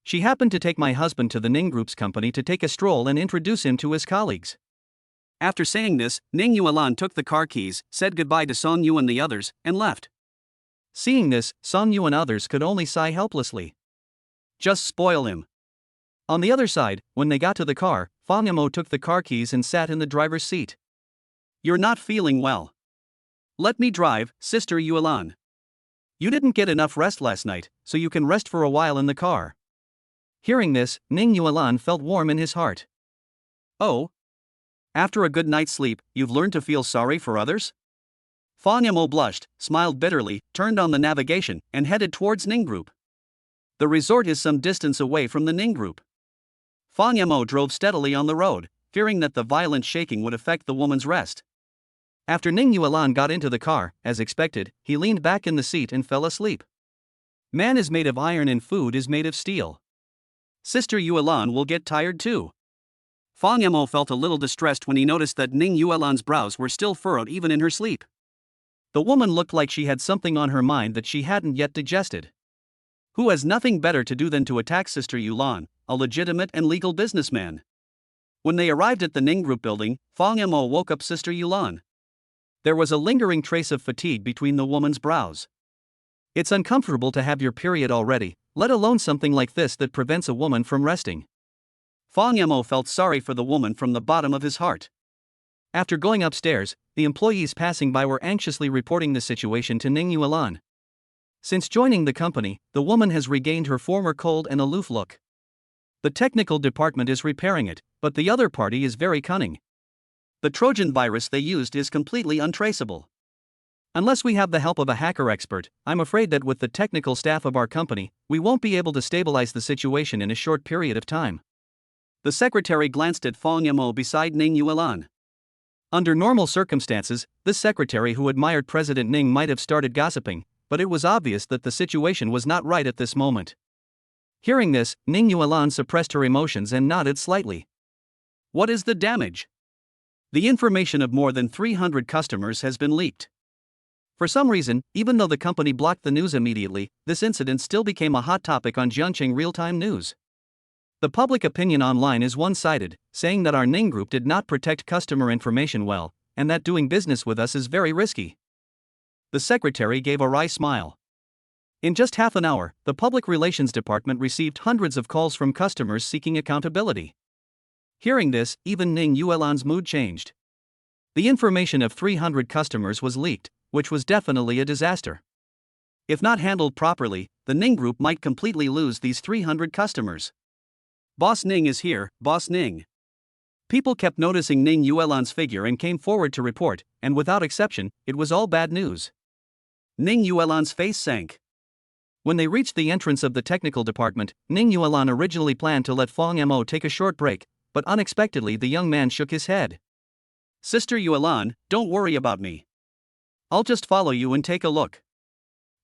She happened to take my husband to the Ning Group's company to take a stroll and introduce him to his colleagues. After saying this, Ning Yuan took the car keys, said goodbye to Song Yu and the others, and left. Seeing this, Song Yu and others could only sigh helplessly. Just spoil him. On the other side, when they got to the car, Fang Mo took the car keys and sat in the driver's seat. You're not feeling well. Let me drive, Sister Yuan. You didn't get enough rest last night, so you can rest for a while in the car. Hearing this, Ning Yuan felt warm in his heart. Oh? After a good night's sleep, you've learned to feel sorry for others? Fang Mo blushed, smiled bitterly, turned on the navigation, and headed towards Ning Group. The resort is some distance away from the Ning Group. Fang Mo drove steadily on the road, fearing that the violent shaking would affect the woman's rest. After Ning Yuan got into the car, as expected, he leaned back in the seat and fell asleep. Man is made of iron and food is made of steel. Sister Yuan will get tired too. Fang Mo felt a little distressed when he noticed that Ning Yuan's brows were still furrowed even in her sleep. The woman looked like she had something on her mind that she hadn't yet digested. Who has nothing better to do than to attack Sister Yuan, a legitimate and legal businessman? When they arrived at the Ning Group building, Fang Mo woke up Sister Yuan. There was a lingering trace of fatigue between the woman's brows. It's uncomfortable to have your period already, let alone something like this that prevents a woman from resting. Fang Mo felt sorry for the woman from the bottom of his heart. After going upstairs, the employees passing by were anxiously reporting the situation to Ning Yuan. Since joining the company, the woman has regained her former cold and aloof look. The technical department is repairing it, but the other party is very cunning. The Trojan virus they used is completely untraceable. Unless we have the help of a hacker expert, I'm afraid that with the technical staff of our company, we won't be able to stabilize the situation in a short period of time. The secretary glanced at Fang Mo beside Ning Yuan. Under normal circumstances, this secretary who admired President Ning might have started gossiping, but it was obvious that the situation was not right at this moment. Hearing this, Ning Yuan suppressed her emotions and nodded slightly. What is the damage? The information of more than 300 customers has been leaked. For some reason, even though the company blocked the news immediately, this incident still became a hot topic on Jianqing real-time news. The public opinion online is one-sided, saying that our Ning group did not protect customer information well, and that doing business with us is very risky. The secretary gave a wry smile. In just half an hour, the public relations department received hundreds of calls from customers seeking accountability. Hearing this, even Ning Yuan's mood changed. The information of 300 customers was leaked, which was definitely a disaster. If not handled properly, the Ning group might completely lose these 300 customers. Boss Ning is here, Boss Ning. People kept noticing Ning Yuan's figure and came forward to report, and without exception, it was all bad news. Ning Yuan's face sank. When they reached the entrance of the technical department, Ning Yuan originally planned to let Fong Mo take a short break, but unexpectedly the young man shook his head. Sister Yuan, don't worry about me. I'll just follow you and take a look.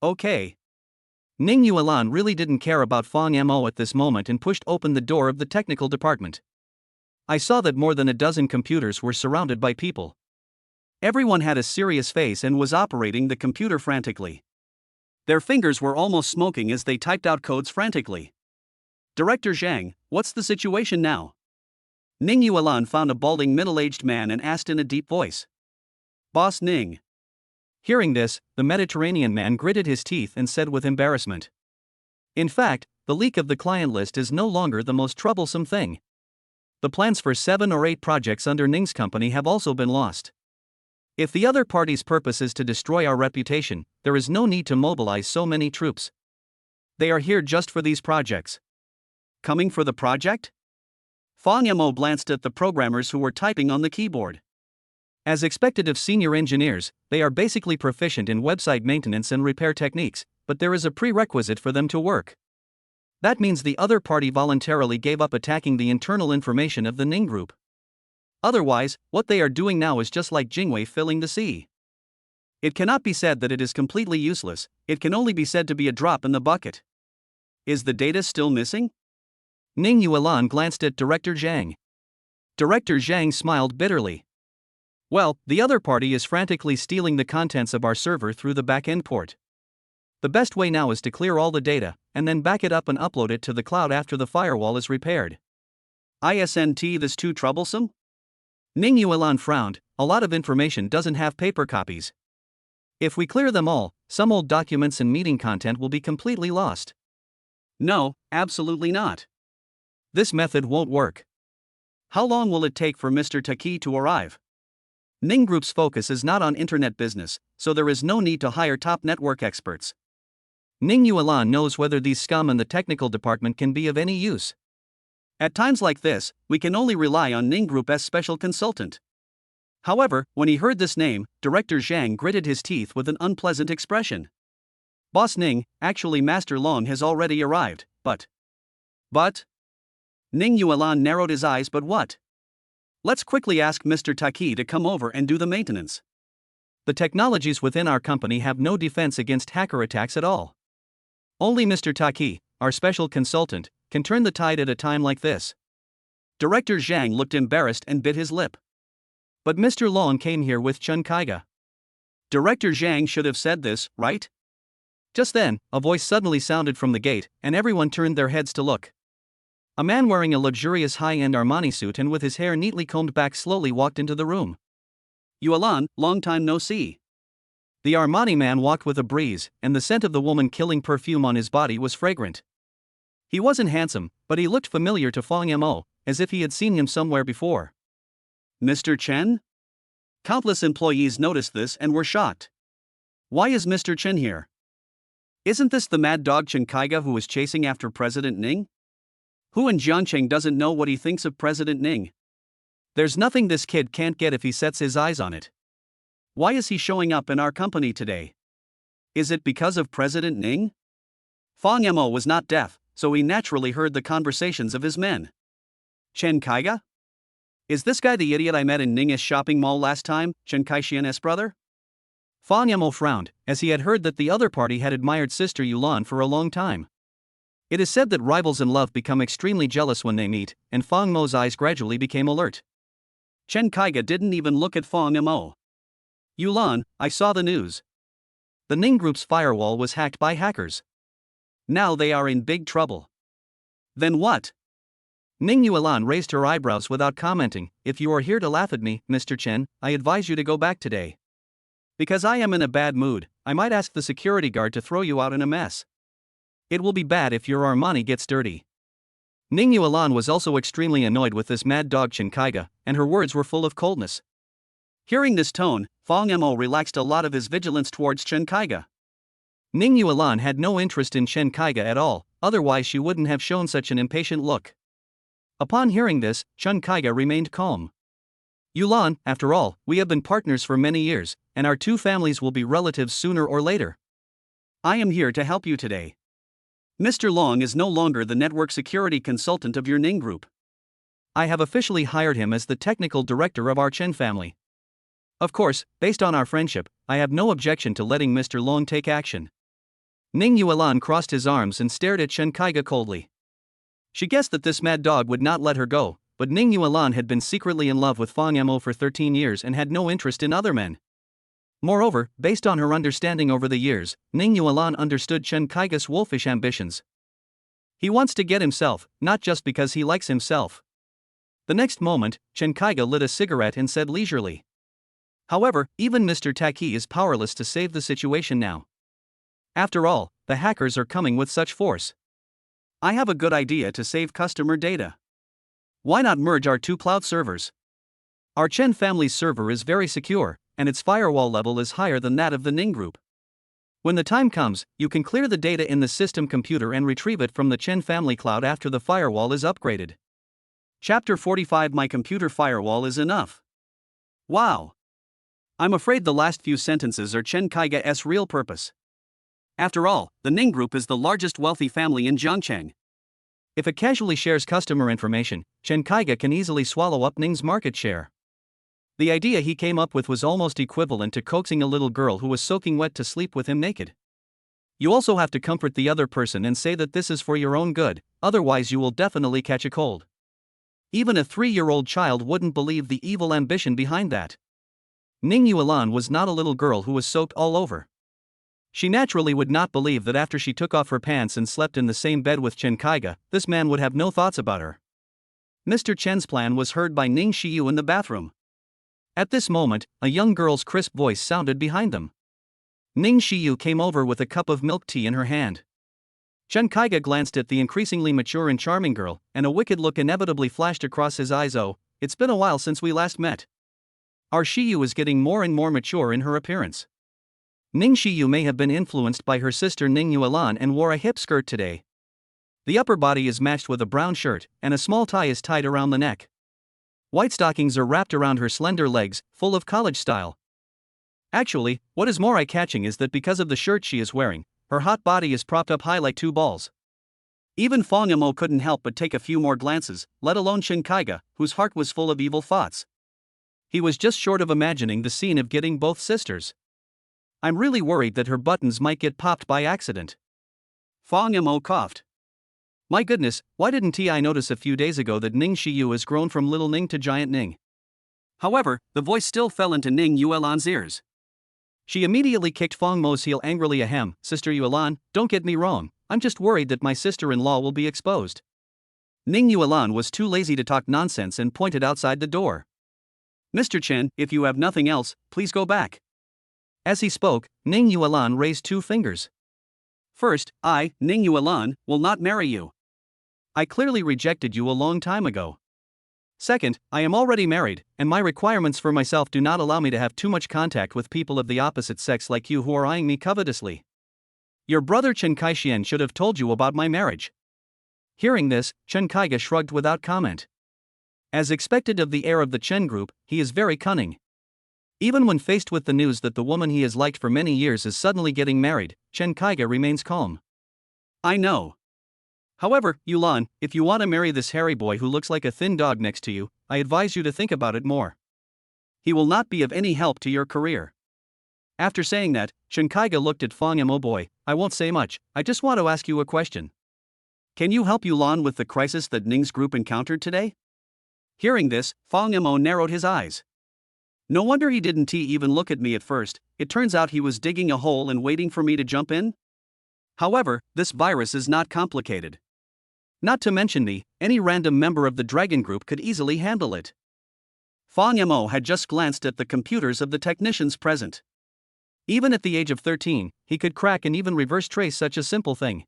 Okay. Ning Yuan really didn't care about Fong Mo at this moment and pushed open the door of the technical department. I saw that more than a dozen computers were surrounded by people. Everyone had a serious face and was operating the computer frantically. Their fingers were almost smoking as they typed out codes frantically. Director Zhang, what's the situation now? Ning Yuan found a balding middle-aged man and asked in a deep voice. Boss Ning. Hearing this, the Mediterranean man gritted his teeth and said with embarrassment. In fact, the leak of the client list is no longer the most troublesome thing. The plans for 7 or 8 projects under Ning's company have also been lost. If the other party's purpose is to destroy our reputation, there is no need to mobilize so many troops. They are here just for these projects. Coming for the project? Fong Mo glanced at the programmers who were typing on the keyboard. As expected of senior engineers, they are basically proficient in website maintenance and repair techniques, but there is a prerequisite for them to work. That means the other party voluntarily gave up attacking the internal information of the Ning group. Otherwise, what they are doing now is just like Jingwei filling the sea. It cannot be said that it is completely useless, it can only be said to be a drop in the bucket. Is the data still missing? Ning Yuan glanced at Director Zhang. Director Zhang smiled bitterly. Well, the other party is frantically stealing the contents of our server through the back-end port. The best way now is to clear all the data, and then back it up and upload it to the cloud after the firewall is repaired. Isn't this too troublesome? Ning Yuan frowned. A lot of information doesn't have paper copies. If we clear them all, some old documents and meeting content will be completely lost. No, absolutely not. This method won't work. How long will it take for Mr. Taki to arrive? Ning Group's focus is not on internet business, so there is no need to hire top network experts. Ning Yuan knows whether these scum in the technical department can be of any use. At times like this, we can only rely on Ning Group's special consultant. However, when he heard this name, Director Zhang gritted his teeth with an unpleasant expression. Boss Ning, actually Master Long has already arrived, but... Ning Yuan narrowed his eyes, but what? Let's quickly ask Mr. Taki to come over and do the maintenance. The technologies within our company have no defense against hacker attacks at all. Only Mr. Taki, our special consultant, can turn the tide at a time like this. Director Zhang looked embarrassed and bit his lip. But Mr. Long came here with Chen Kaiga. Director Zhang should have said this, right? Just then, a voice suddenly sounded from the gate, and everyone turned their heads to look. A man wearing a luxurious high-end Armani suit and with his hair neatly combed back slowly walked into the room. Yuan, long time no see. The Armani man walked with a breeze, and the scent of the woman-killing perfume on his body was fragrant. He wasn't handsome, but he looked familiar to Fong Mo, as if he had seen him somewhere before. Mr. Chen? Countless employees noticed this and were shocked. Why is Mr. Chen here? Isn't this the mad dog Chen Kaiga who was chasing after President Ning? Who in Jiancheng doesn't know what he thinks of President Ning? There's nothing this kid can't get if he sets his eyes on it. Why is he showing up in our company today? Is it because of President Ning? Fong Mo was not deaf, so he naturally heard the conversations of his men. Chen Kaiga? Is this guy the idiot I met in Ning's shopping mall last time, Chen Kaixian's brother? Fong Mo frowned, as he had heard that the other party had admired Sister Yuan for a long time. It is said that rivals in love become extremely jealous when they meet, and Fong Mo's eyes gradually became alert. Chen Kaiga didn't even look at Fong Mo. Yuan, I saw the news. The Ning Group's firewall was hacked by hackers. Now they are in big trouble. Then what? Ning Yuan raised her eyebrows without commenting. If you are here to laugh at me, Mr. Chen, I advise you to go back today. Because I am in a bad mood, I might ask the security guard to throw you out in a mess. It will be bad if your Armani gets dirty. Ning Yuan was also extremely annoyed with this mad dog Chen Kaiga, and her words were full of coldness. Hearing this tone, Fong Mo relaxed a lot of his vigilance towards Chen Kaiga. Ning Yuan had no interest in Chen Kaiga at all, otherwise she wouldn't have shown such an impatient look. Upon hearing this, Chen Kaiga remained calm. Yuan, after all, we have been partners for many years, and our two families will be relatives sooner or later. I am here to help you today. Mr. Long is no longer the network security consultant of your Ning Group. I have officially hired him as the technical director of our Chen family. Of course, based on our friendship, I have no objection to letting Mr. Long take action. Ning Yuan crossed his arms and stared at Chen Kaiga coldly. She guessed that this mad dog would not let her go, but Ning Yuan had been secretly in love with Fong Mo for 13 years and had no interest in other men. Moreover, based on her understanding over the years, Ning Yuan understood Chen Kaiga's wolfish ambitions. He wants to get himself, not just because he likes himself. The next moment, Chen Kaiga lit a cigarette and said leisurely. However, even Mr. Taki is powerless to save the situation now. After all, the hackers are coming with such force. I have a good idea to save customer data. Why not merge our two cloud servers? Our Chen family's server is very secure, and its firewall level is higher than that of the Ning Group. When the time comes, you can clear the data in the system computer and retrieve it from the Chen family cloud after the firewall is upgraded. Chapter 45. My computer firewall is enough. Wow! I'm afraid the last few sentences are Chen Kaiga's real purpose. After all, the Ning Group is the largest wealthy family in Jiangcheng. If it casually shares customer information, Chen Kaiga can easily swallow up Ning's market share. The idea he came up with was almost equivalent to coaxing a little girl who was soaking wet to sleep with him naked. You also have to comfort the other person and say that this is for your own good, otherwise you will definitely catch a cold. Even a 3-year-old child wouldn't believe the evil ambition behind that. Ning Yuan was not a little girl who was soaked all over. She naturally would not believe that after she took off her pants and slept in the same bed with Chen Kaiga, this man would have no thoughts about her. Mr. Chen's plan was heard by Ning Xiyu in the bathroom. At this moment, a young girl's crisp voice sounded behind them. Ning Xiyu came over with a cup of milk tea in her hand. Chen Kaiga glanced at the increasingly mature and charming girl, and a wicked look inevitably flashed across his eyes. Oh, it's been a while since we last met. Our Xiyu is getting more and more mature in her appearance. Ning Xiyu may have been influenced by her sister Ning Yuan and wore a hip skirt today. The upper body is matched with a brown shirt, and a small tie is tied around the neck. White stockings are wrapped around her slender legs, full of college style. Actually, what is more eye-catching is that because of the shirt she is wearing, her hot body is propped up high like two balls. Even Fong Mo couldn't help but take a few more glances, let alone Chen Kaiga, whose heart was full of evil thoughts. He was just short of imagining the scene of getting both sisters. I'm really worried that her buttons might get popped by accident. Fong Mo coughed. My goodness, why didn't I notice a few days ago that Ning Xiyu has grown from little Ning to giant Ning? However, the voice still fell into Ning Yuan's ears. She immediately kicked Fong Mo's heel angrily. Ahem, Sister Yuan, don't get me wrong, I'm just worried that my sister-in-law will be exposed. Ning Yuan was too lazy to talk nonsense and pointed outside the door. Mr. Chen, if you have nothing else, please go back. As he spoke, Ning Yuan raised 2 fingers. First, I, Ning Yuan, will not marry you. I clearly rejected you a long time ago. Second, I am already married, and my requirements for myself do not allow me to have too much contact with people of the opposite sex like you who are eyeing me covetously. Your brother Chen Kaixian should have told you about my marriage. Hearing this, Chen Kaiga shrugged without comment. As expected of the heir of the Chen group, he is very cunning. Even when faced with the news that the woman he has liked for many years is suddenly getting married, Chen Kaiga remains calm. I know. However, Yuan, if you want to marry this hairy boy who looks like a thin dog next to you, I advise you to think about it more. He will not be of any help to your career. After saying that, Chen Kaiga looked at Fong Mo. Boy, I won't say much, I just want to ask you a question. Can you help Yuan with the crisis that Ning's group encountered today? Hearing this, Fong Mo narrowed his eyes. No wonder he didn't even look at me at first, it turns out he was digging a hole and waiting for me to jump in? However, this virus is not complicated. Not to mention me, any random member of the Dragon Group could easily handle it. Fang Mo had just glanced at the computers of the technicians present. Even at the age of 13, he could crack and even reverse trace such a simple thing.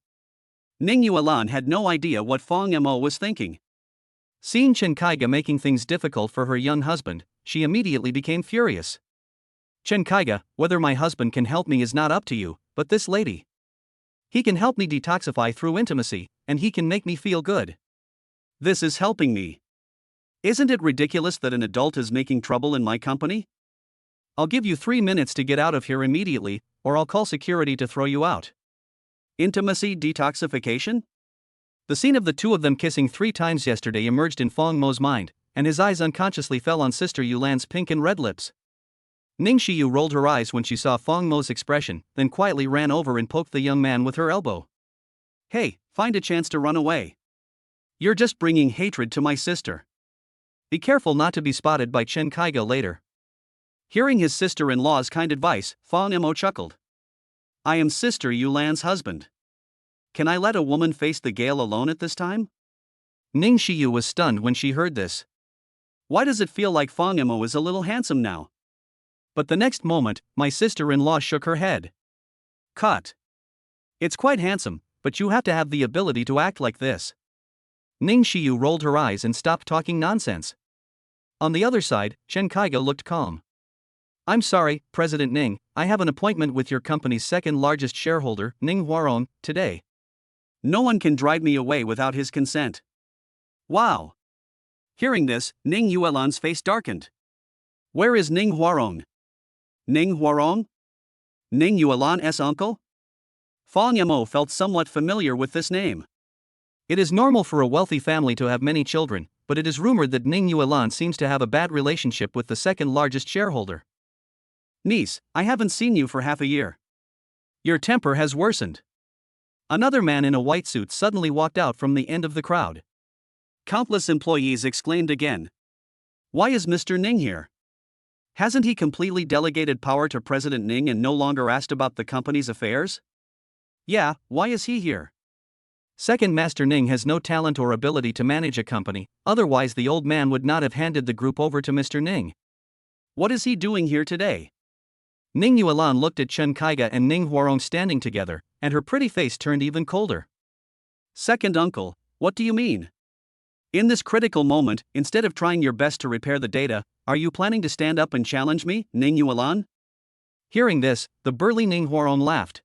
Ning Yuan had no idea what Fang Mo was thinking. Seeing Chen Kaiga making things difficult for her young husband, she immediately became furious. Chen Kaiga, whether my husband can help me is not up to you, but this lady. He can help me detoxify through intimacy, and he can make me feel good. This is helping me. Isn't it ridiculous that an adult is making trouble in my company? I'll give you 3 minutes to get out of here immediately, or I'll call security to throw you out. Intimacy detoxification? The scene of the two of them kissing 3 times yesterday emerged in Fang Mo's mind, and his eyes unconsciously fell on Sister Yulan's pink and red lips. Ning Xiu rolled her eyes when she saw Fang Mo's expression, then quietly ran over and poked the young man with her elbow. Hey, find a chance to run away. You're just bringing hatred to my sister. Be careful not to be spotted by Chen Kaiga later. Hearing his sister-in-law's kind advice, Fang Mo chuckled. I am Sister Yulan's husband. Can I let a woman face the gale alone at this time? Ning Xiu was stunned when she heard this. Why does it feel like Fang Mo is a little handsome now? But the next moment, my sister-in-law shook her head. Cut. It's quite handsome, but you have to have the ability to act like this. Ning Xiu rolled her eyes and stopped talking nonsense. On the other side, Chen Kaiga looked calm. I'm sorry, President Ning, I have an appointment with your company's second largest shareholder, Ning Yuan, today. No one can drive me away without his consent. Wow. Hearing this, Ning Yuan's face darkened. Where is Ning Yuan? Ning Yuan? Ning Yuan's uncle? Fang Mo felt somewhat familiar with this name. It is normal for a wealthy family to have many children, but it is rumored that Ning Yuan seems to have a bad relationship with the second largest shareholder. Niece, I haven't seen you for half a year. Your temper has worsened. Another man in a white suit suddenly walked out from the end of the crowd. Countless employees exclaimed again. Why is Mr. Ning here? Hasn't he completely delegated power to President Ning and no longer asked about the company's affairs? Yeah, why is he here? Second Master Ning has no talent or ability to manage a company, otherwise the old man would not have handed the group over to Mr. Ning. What is he doing here today? Ning Yuan looked at Chen Kaiga and Ning Yuan standing together, and her pretty face turned even colder. Second uncle, what do you mean? In this critical moment, instead of trying your best to repair the data, are you planning to stand up and challenge me, Ning Yuan? Hearing this, the burly Ning Yuan laughed.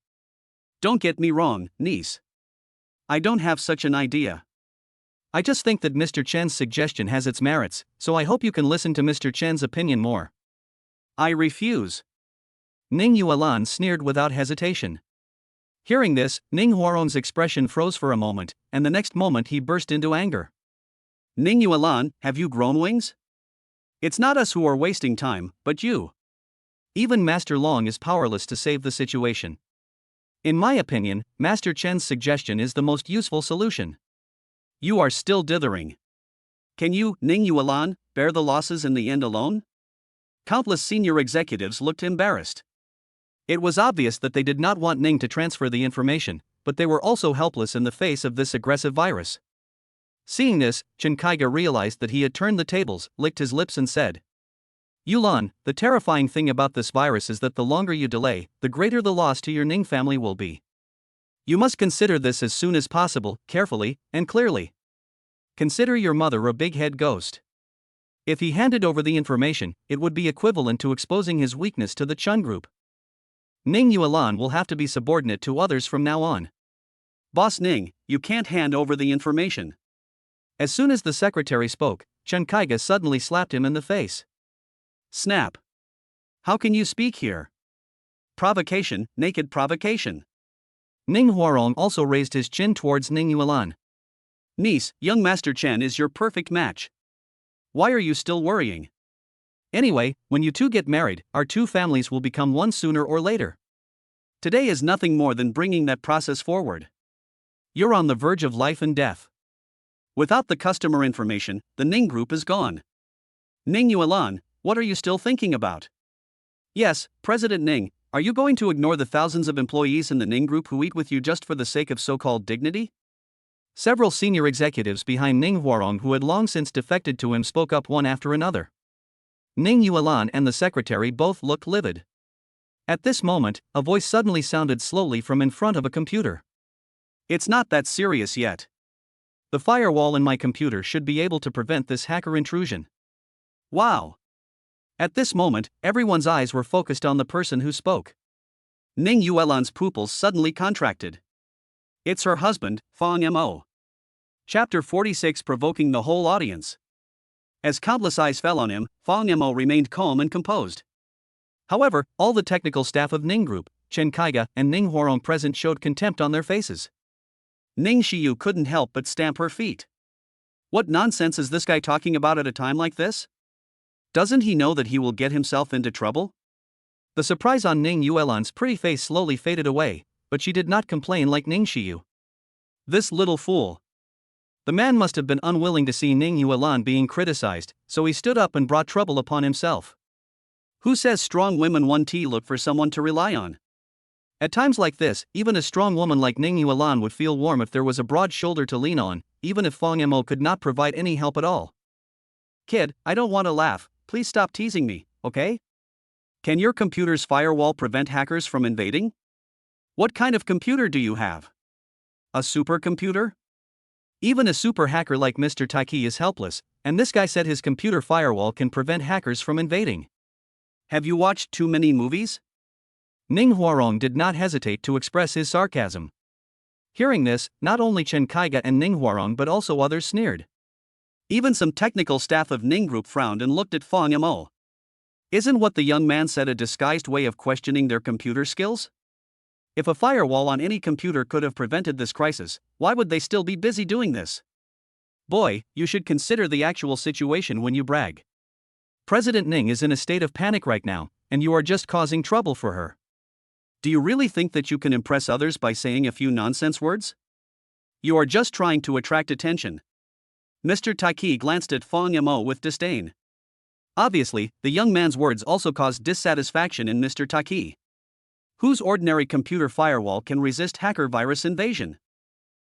Don't get me wrong, niece. I don't have such an idea. I just think that Mr. Chen's suggestion has its merits, so I hope you can listen to Mr. Chen's opinion more. I refuse. Ning Yuan sneered without hesitation. Hearing this, Ning Yuan's expression froze for a moment, and the next moment he burst into anger. Ning Yuan, have you grown wings? It's not us who are wasting time, but you. Even Master Long is powerless to save the situation. In my opinion, Master Chen's suggestion is the most useful solution. You are still dithering. Can you, Ning Yuan, bear the losses in the end alone? Countless senior executives looked embarrassed. It was obvious that they did not want Ning to transfer the information, but they were also helpless in the face of this aggressive virus. Seeing this, Chen Kaiga realized that he had turned the tables, licked his lips and said, Yulan, the terrifying thing about this virus is that the longer you delay, the greater the loss to your Ning family will be. You must consider this as soon as possible, carefully, and clearly. Consider your mother a big-head ghost. If he handed over the information, it would be equivalent to exposing his weakness to the Chun group. Ning Yuan will have to be subordinate to others from now on. Boss Ning, you can't hand over the information. As soon as the secretary spoke, Chen Kaiga suddenly slapped him in the face. Snap. How can you speak here? Provocation, naked provocation. Ning Yuan also raised his chin towards Ning Yuan. Niece, young Master Chen is your perfect match. Why are you still worrying? Anyway, when you two get married, our two families will become one sooner or later. Today is nothing more than bringing that process forward. You're on the verge of life and death. Without the customer information, the Ning group is gone. Ning Yuan, what are you still thinking about? Yes, President Ning, are you going to ignore the thousands of employees in the Ning group who eat with you just for the sake of so-called dignity? Several senior executives behind Ning Yuan, who had long since defected to him, spoke up one after another. Ning Yuan and the secretary both looked livid. At this moment, a voice suddenly sounded slowly from in front of a computer. It's not that serious yet. The firewall in my computer should be able to prevent this hacker intrusion. Wow! At this moment, everyone's eyes were focused on the person who spoke. Ning Yuan's pupils suddenly contracted. It's her husband, Fang Mo. Chapter 46, provoking the whole audience. As countless eyes fell on him, Fang Mo remained calm and composed. However, all the technical staff of Ning Group, Chen Kaiga and Ning Huarong present, showed contempt on their faces. Ning Xiyu couldn't help but stamp her feet. What nonsense is this guy talking about at a time like this? Doesn't he know that he will get himself into trouble? The surprise on Ning Yuan's pretty face slowly faded away, but she did not complain like Ning Xiyu. This little fool. The man must have been unwilling to see Ning Yuan being criticized, so he stood up and brought trouble upon himself. Who says strong women want to look for someone to rely on? At times like this, even a strong woman like Ning Yuan would feel warm if there was a broad shoulder to lean on, even if Fang Mo could not provide any help at all. Kid, I don't want to laugh, please stop teasing me, okay? Can your computer's firewall prevent hackers from invading? What kind of computer do you have? A supercomputer? Even a super hacker like Mr. Taiki is helpless, and this guy said his computer firewall can prevent hackers from invading. Have you watched too many movies? Ning Huarong did not hesitate to express his sarcasm. Hearing this, not only Chen Kaiga and Ning Huarong but also others sneered. Even some technical staff of Ning Group frowned and looked at Fang Mo. Isn't what the young man said a disguised way of questioning their computer skills? If a firewall on any computer could have prevented this crisis, why would they still be busy doing this? Boy, you should consider the actual situation when you brag. President Ning is in a state of panic right now, and you are just causing trouble for her. Do you really think that you can impress others by saying a few nonsense words? You are just trying to attract attention. Mr. Taiki glanced at Fang Mo with disdain. Obviously, the young man's words also caused dissatisfaction in Mr. Taiki. Whose ordinary computer firewall can resist hacker virus invasion?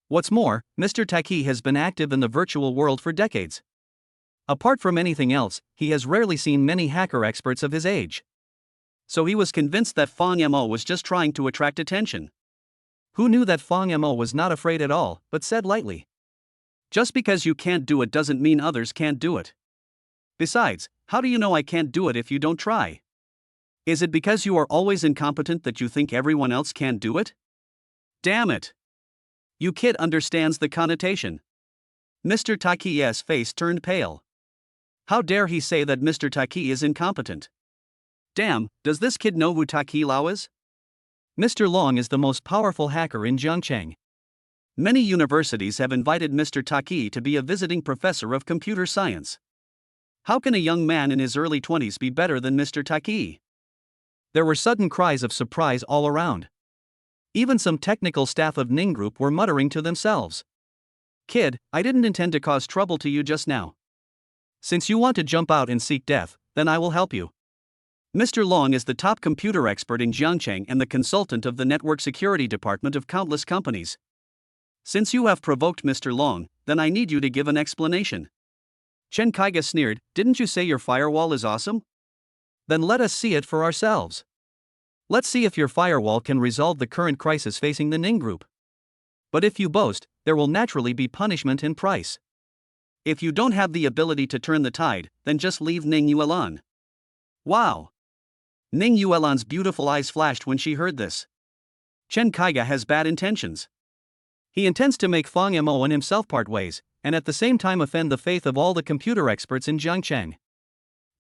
What's more, Mr. Taiki has been active in the virtual world for decades. Apart from anything else, he has rarely seen many hacker experts of his age. So he was convinced that Fang Mo was just trying to attract attention. Who knew that Fang Mo was not afraid at all, but said lightly. Just because you can't do it doesn't mean others can't do it. Besides, how do you know I can't do it if you don't try? Is it because you are always incompetent that you think everyone else can't do it? Damn it! You kid understands the connotation. Mr. Taiki's face turned pale. How dare he say that Mr. Taiki is incompetent? Damn, does this kid know who Taiki Lao is? Mr. Long is the most powerful hacker in Zhangcheng. Many universities have invited Mr. Taiki to be a visiting professor of computer science. How can a young man in his early 20s be better than Mr. Taiki? There were sudden cries of surprise all around. Even some technical staff of Ning Group were muttering to themselves. Kid, I didn't intend to cause trouble to you just now. Since you want to jump out and seek death, then I will help you. Mr. Long is the top computer expert in Zhangcheng and the consultant of the network security department of countless companies. Since you have provoked Mr. Long, then I need you to give an explanation. Chen Kaiga sneered, didn't you say your firewall is awesome? Then let us see it for ourselves. Let's see if your firewall can resolve the current crisis facing the Ning Group. But if you boast, there will naturally be punishment in price. If you don't have the ability to turn the tide, then just leave Ning Yuan. Wow! Ning Yuan's beautiful eyes flashed when she heard this. Chen Kaiga has bad intentions. He intends to make Fang Mo and himself part ways, and at the same time offend the faith of all the computer experts in Zhangcheng.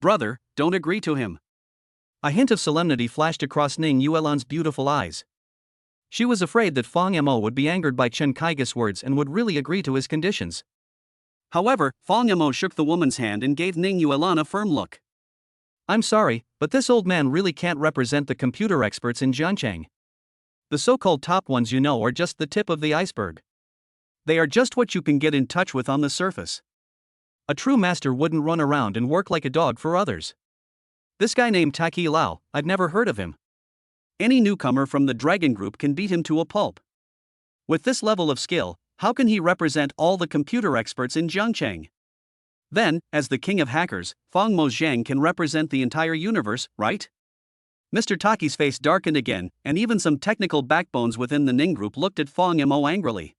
Brother, don't agree to him. A hint of solemnity flashed across Ning Yuan's beautiful eyes. She was afraid that Fang Mo would be angered by Chen Kaiga's words and would really agree to his conditions. However, Fang Mo shook the woman's hand and gave Ning Yuan a firm look. I'm sorry, but this old man really can't represent the computer experts in Zhangcheng. The so-called top ones you know are just the tip of the iceberg. They are just what you can get in touch with on the surface. A true master wouldn't run around and work like a dog for others. This guy named Taiki Lao, I've never heard of him. Any newcomer from the Dragon Group can beat him to a pulp. With this level of skill, How can he represent all the computer experts in Jiangcheng? Then, as the king of hackers, Fang Mo Zhang can represent the entire universe, right? Mr. Taki's face darkened again, and even some technical backbones within the Ning group looked at Fang Mo angrily.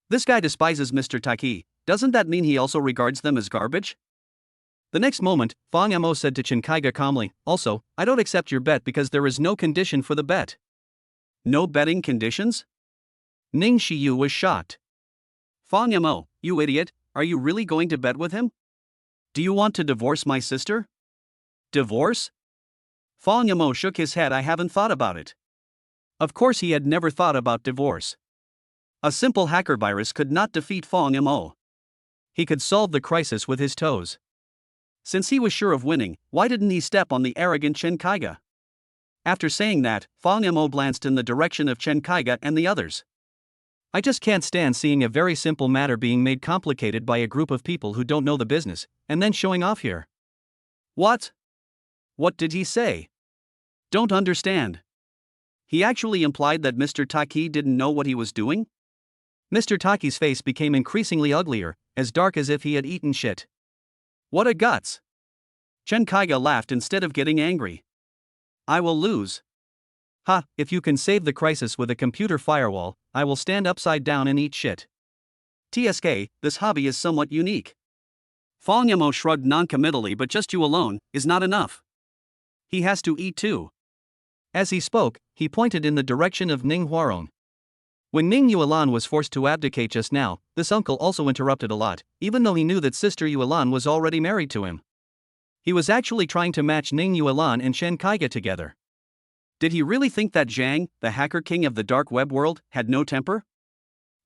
This guy despises Mr. Taki. Doesn't that mean he also regards them as garbage? The next moment, Fang Mo said to Chen Kaiga calmly, "Also, I don't accept your bet because there is no condition for the bet." No betting conditions? Ning Shiyu was shocked. Fang Mo, you idiot, are you really going to bet with him? Do you want to divorce my sister? Divorce? Fang Mo shook his head. I haven't thought about it. Of course he had never thought about divorce. A simple hacker virus could not defeat Fang Mo. He could solve the crisis with his toes. Since he was sure of winning, why didn't he step on the arrogant Chen Kaiga? After saying that, Fang Mo glanced in the direction of Chen Kaiga and the others. I just can't stand seeing a very simple matter being made complicated by a group of people who don't know the business, and then showing off here. What? What did he say? Don't understand. He actually implied that Mr. Taki didn't know what he was doing? Mr. Taki's face became increasingly uglier, as dark as if he had eaten shit. What a guts! Chen Kaiga laughed instead of getting angry. I will lose. Ha, if you can save the crisis with a computer firewall, I will stand upside down and eat shit. TSK, this hobby is somewhat unique. Fang Mo shrugged noncommittally, but just you alone is not enough. He has to eat too. As he spoke, he pointed in the direction of Ning Huarong. When Ning Yuan was forced to abdicate just now, this uncle also interrupted a lot, even though he knew that Sister Yuan was already married to him. He was actually trying to match Ning Yuan and Chen Kaiga together. Did he really think that Zhang, the hacker king of the dark web world, had no temper?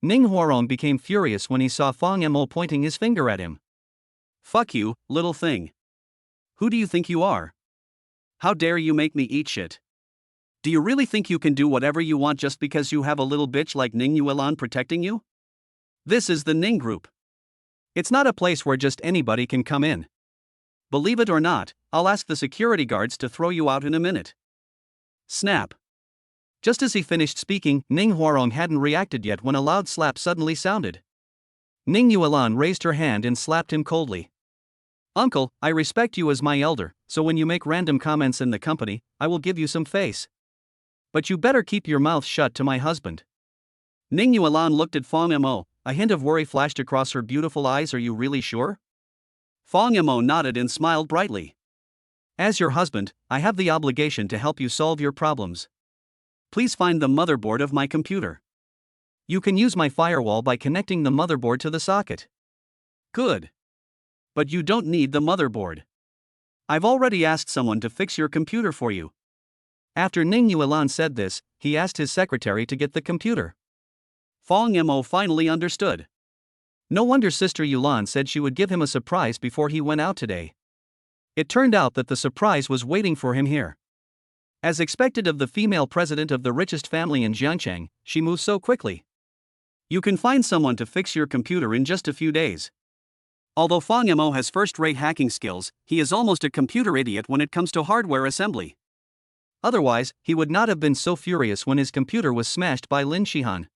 Ning Huarong became furious when he saw Fang Mo pointing his finger at him. Fuck you, little thing. Who do you think you are? How dare you make me eat shit? Do you really think you can do whatever you want just because you have a little bitch like Ning Yuan protecting you? This is the Ning Group. It's not a place where just anybody can come in. Believe it or not, I'll ask the security guards to throw you out in a minute. Snap. Just as he finished speaking, Ning Huarong hadn't reacted yet when a loud slap suddenly sounded. Ning Yuan raised her hand and slapped him coldly. Uncle, I respect you as my elder, so when you make random comments in the company, I will give you some face. But you better keep your mouth shut to my husband. Ning Yuan looked at Fang Mo, a hint of worry flashed across her beautiful eyes. Are you really sure? Fang Mo nodded and smiled brightly. As your husband, I have the obligation to help you solve your problems. Please find the motherboard of my computer. You can use my firewall by connecting the motherboard to the socket. Good. But you don't need the motherboard. I've already asked someone to fix your computer for you. After Ning Yuan said this, he asked his secretary to get the computer. Fang Mo finally understood. No wonder Sister Yuan said she would give him a surprise before he went out today. It turned out that the surprise was waiting for him here. As expected of the female president of the richest family in Jiangcheng, she moves so quickly. You can find someone to fix your computer in just a few days. Although Fang Mo has first-rate hacking skills, he is almost a computer idiot when it comes to hardware assembly. Otherwise, he would not have been so furious when his computer was smashed by Lin Shihan.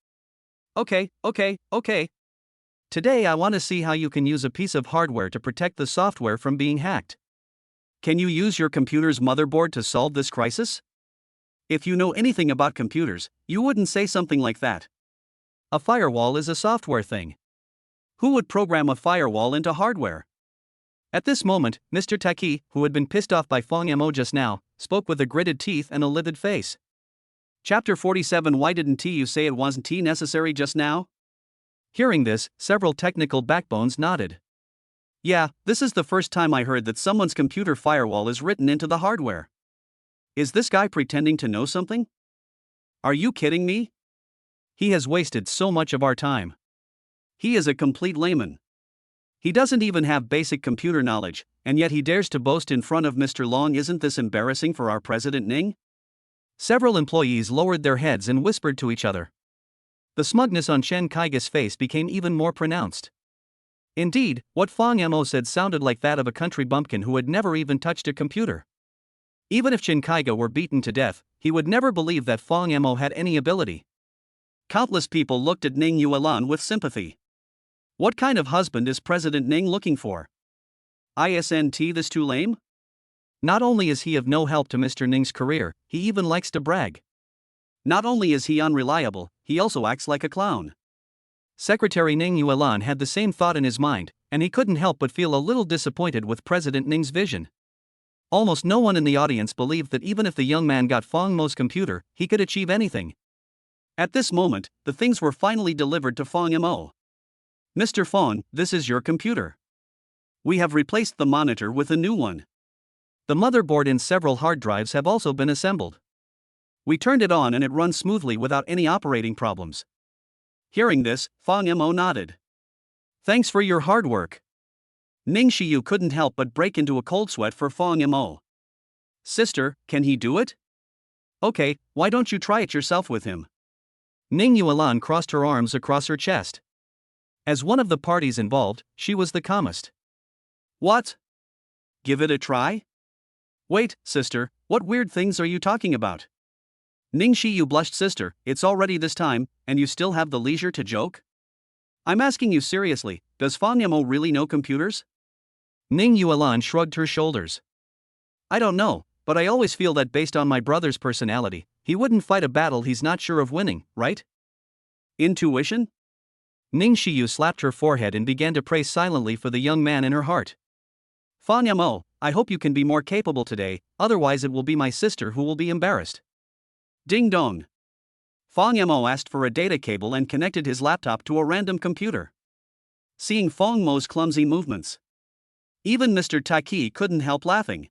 Okay. Today I want to see how you can use a piece of hardware to protect the software from being hacked. Can you use your computer's motherboard to solve this crisis? If you know anything about computers, you wouldn't say something like that. A firewall is a software thing. Who would program a firewall into hardware? At this moment, Mr. Taki, who had been pissed off by Fang Mo just now, spoke with a gritted teeth and a livid face. Chapter 47. Why didn't you say it wasn't necessary just now? Hearing this, several technical backbones nodded. Yeah, this is the first time I heard that someone's computer firewall is written into the hardware. Is this guy pretending to know something? Are you kidding me? He has wasted so much of our time. He is a complete layman. He doesn't even have basic computer knowledge, and yet he dares to boast in front of Mr. Long. Isn't this embarrassing for our president Ning? Several employees lowered their heads and whispered to each other. The smugness on Chen Kaiga's face became even more pronounced. Indeed, what Fang Mo said sounded like that of a country bumpkin who had never even touched a computer. Even if Chen Kaiga were beaten to death, he would never believe that Fang Mo had any ability. Countless people looked at Ning Yuan with sympathy. What kind of husband is President Ning looking for? Isn't this too lame? Not only is he of no help to Mr. Ning's career, he even likes to brag. Not only is he unreliable, he also acts like a clown. Secretary Ning Yuan had the same thought in his mind, and he couldn't help but feel a little disappointed with President Ning's vision. Almost no one in the audience believed that even if the young man got Fong Mo's computer, he could achieve anything. At this moment, the things were finally delivered to Fong Mo. Mr. Fong, this is your computer. We have replaced the monitor with a new one. The motherboard and several hard drives have also been assembled. We turned it on and it runs smoothly without any operating problems. Hearing this, Fong Mo nodded. Thanks for your hard work. Ning Xiu couldn't help but break into a cold sweat for Fong Mo. Sister, can he do it? Okay, why don't you try it yourself with him? Ning Yuan crossed her arms across her chest. As one of the parties involved, she was the calmest. What? Give it a try? Wait, sister, what weird things are you talking about? Ning Xiu blushed. Sister, it's already this time, and you still have the leisure to joke? I'm asking you seriously, does Fong Mo really know computers? Ning Yuan shrugged her shoulders. I don't know, but I always feel that based on my brother's personality, he wouldn't fight a battle he's not sure of winning, right? Intuition? Ning Xiu slapped her forehead and began to pray silently for the young man in her heart. Fong Mo, I hope you can be more capable today, otherwise it will be my sister who will be embarrassed. Ding dong. Fong Mo asked for a data cable and connected his laptop to a random computer. Seeing Fong Mo's clumsy movements, even Mr. Taki couldn't help laughing.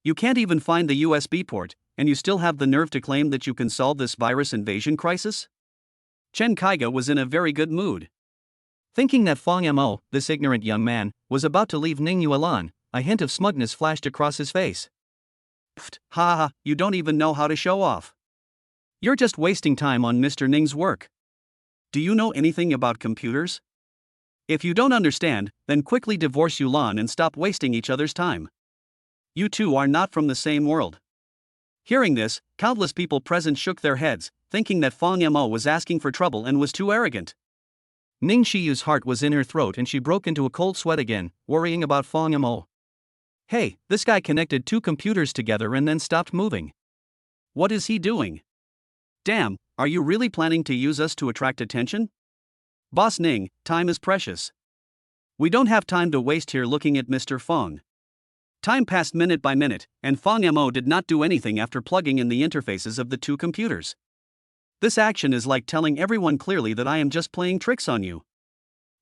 You can't even find the USB port, and you still have the nerve to claim that you can solve this virus invasion crisis? Chen Kaiga was in a very good mood. Thinking that Fong Mo, this ignorant young man, was about to leave Ning Yuan, a hint of smugness flashed across his face. Pfft, ha ha, you don't even know how to show off. You're just wasting time on Mr. Ning's work. Do you know anything about computers? If you don't understand, then quickly divorce Yulan and stop wasting each other's time. You two are not from the same world. Hearing this, countless people present shook their heads, thinking that Fong Mo was asking for trouble and was too arrogant. Ning Xiu's heart was in her throat and she broke into a cold sweat again, worrying about Fong Mo. Hey, this guy connected two computers together and then stopped moving. What is he doing? Damn, are you really planning to use us to attract attention? Boss Ning, time is precious. We don't have time to waste here looking at Mr. Fong. Time passed minute by minute, and Fong Mo did not do anything after plugging in the interfaces of the two computers. This action is like telling everyone clearly that I am just playing tricks on you.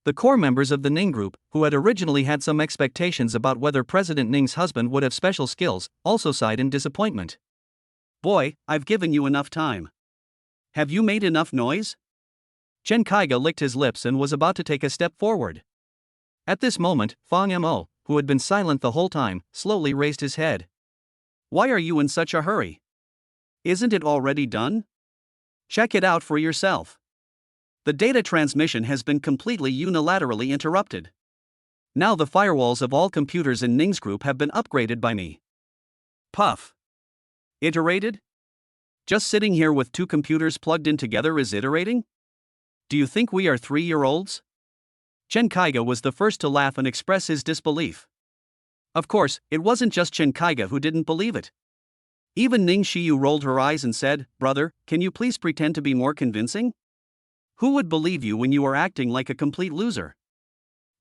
The core members of the Ning group, who had originally had some expectations about whether President Ning's husband would have special skills, also sighed in disappointment. Boy, I've given you enough time. Have you made enough noise? Chen Kaiga licked his lips and was about to take a step forward. At this moment, Fong Mo, who had been silent the whole time, slowly raised his head. Why are you in such a hurry? Isn't it already done? Check it out for yourself. The data transmission has been completely unilaterally interrupted. Now the firewalls of all computers in Ning's group have been upgraded by me. Puff. Iterated? Just sitting here with two computers plugged in together is iterating? Do you think we are 3-year-olds? Chen Kaiga was the first to laugh and express his disbelief. Of course, it wasn't just Chen Kaiga who didn't believe it. Even Ning Xiu rolled her eyes and said, Brother, can you please pretend to be more convincing? Who would believe you when you are acting like a complete loser?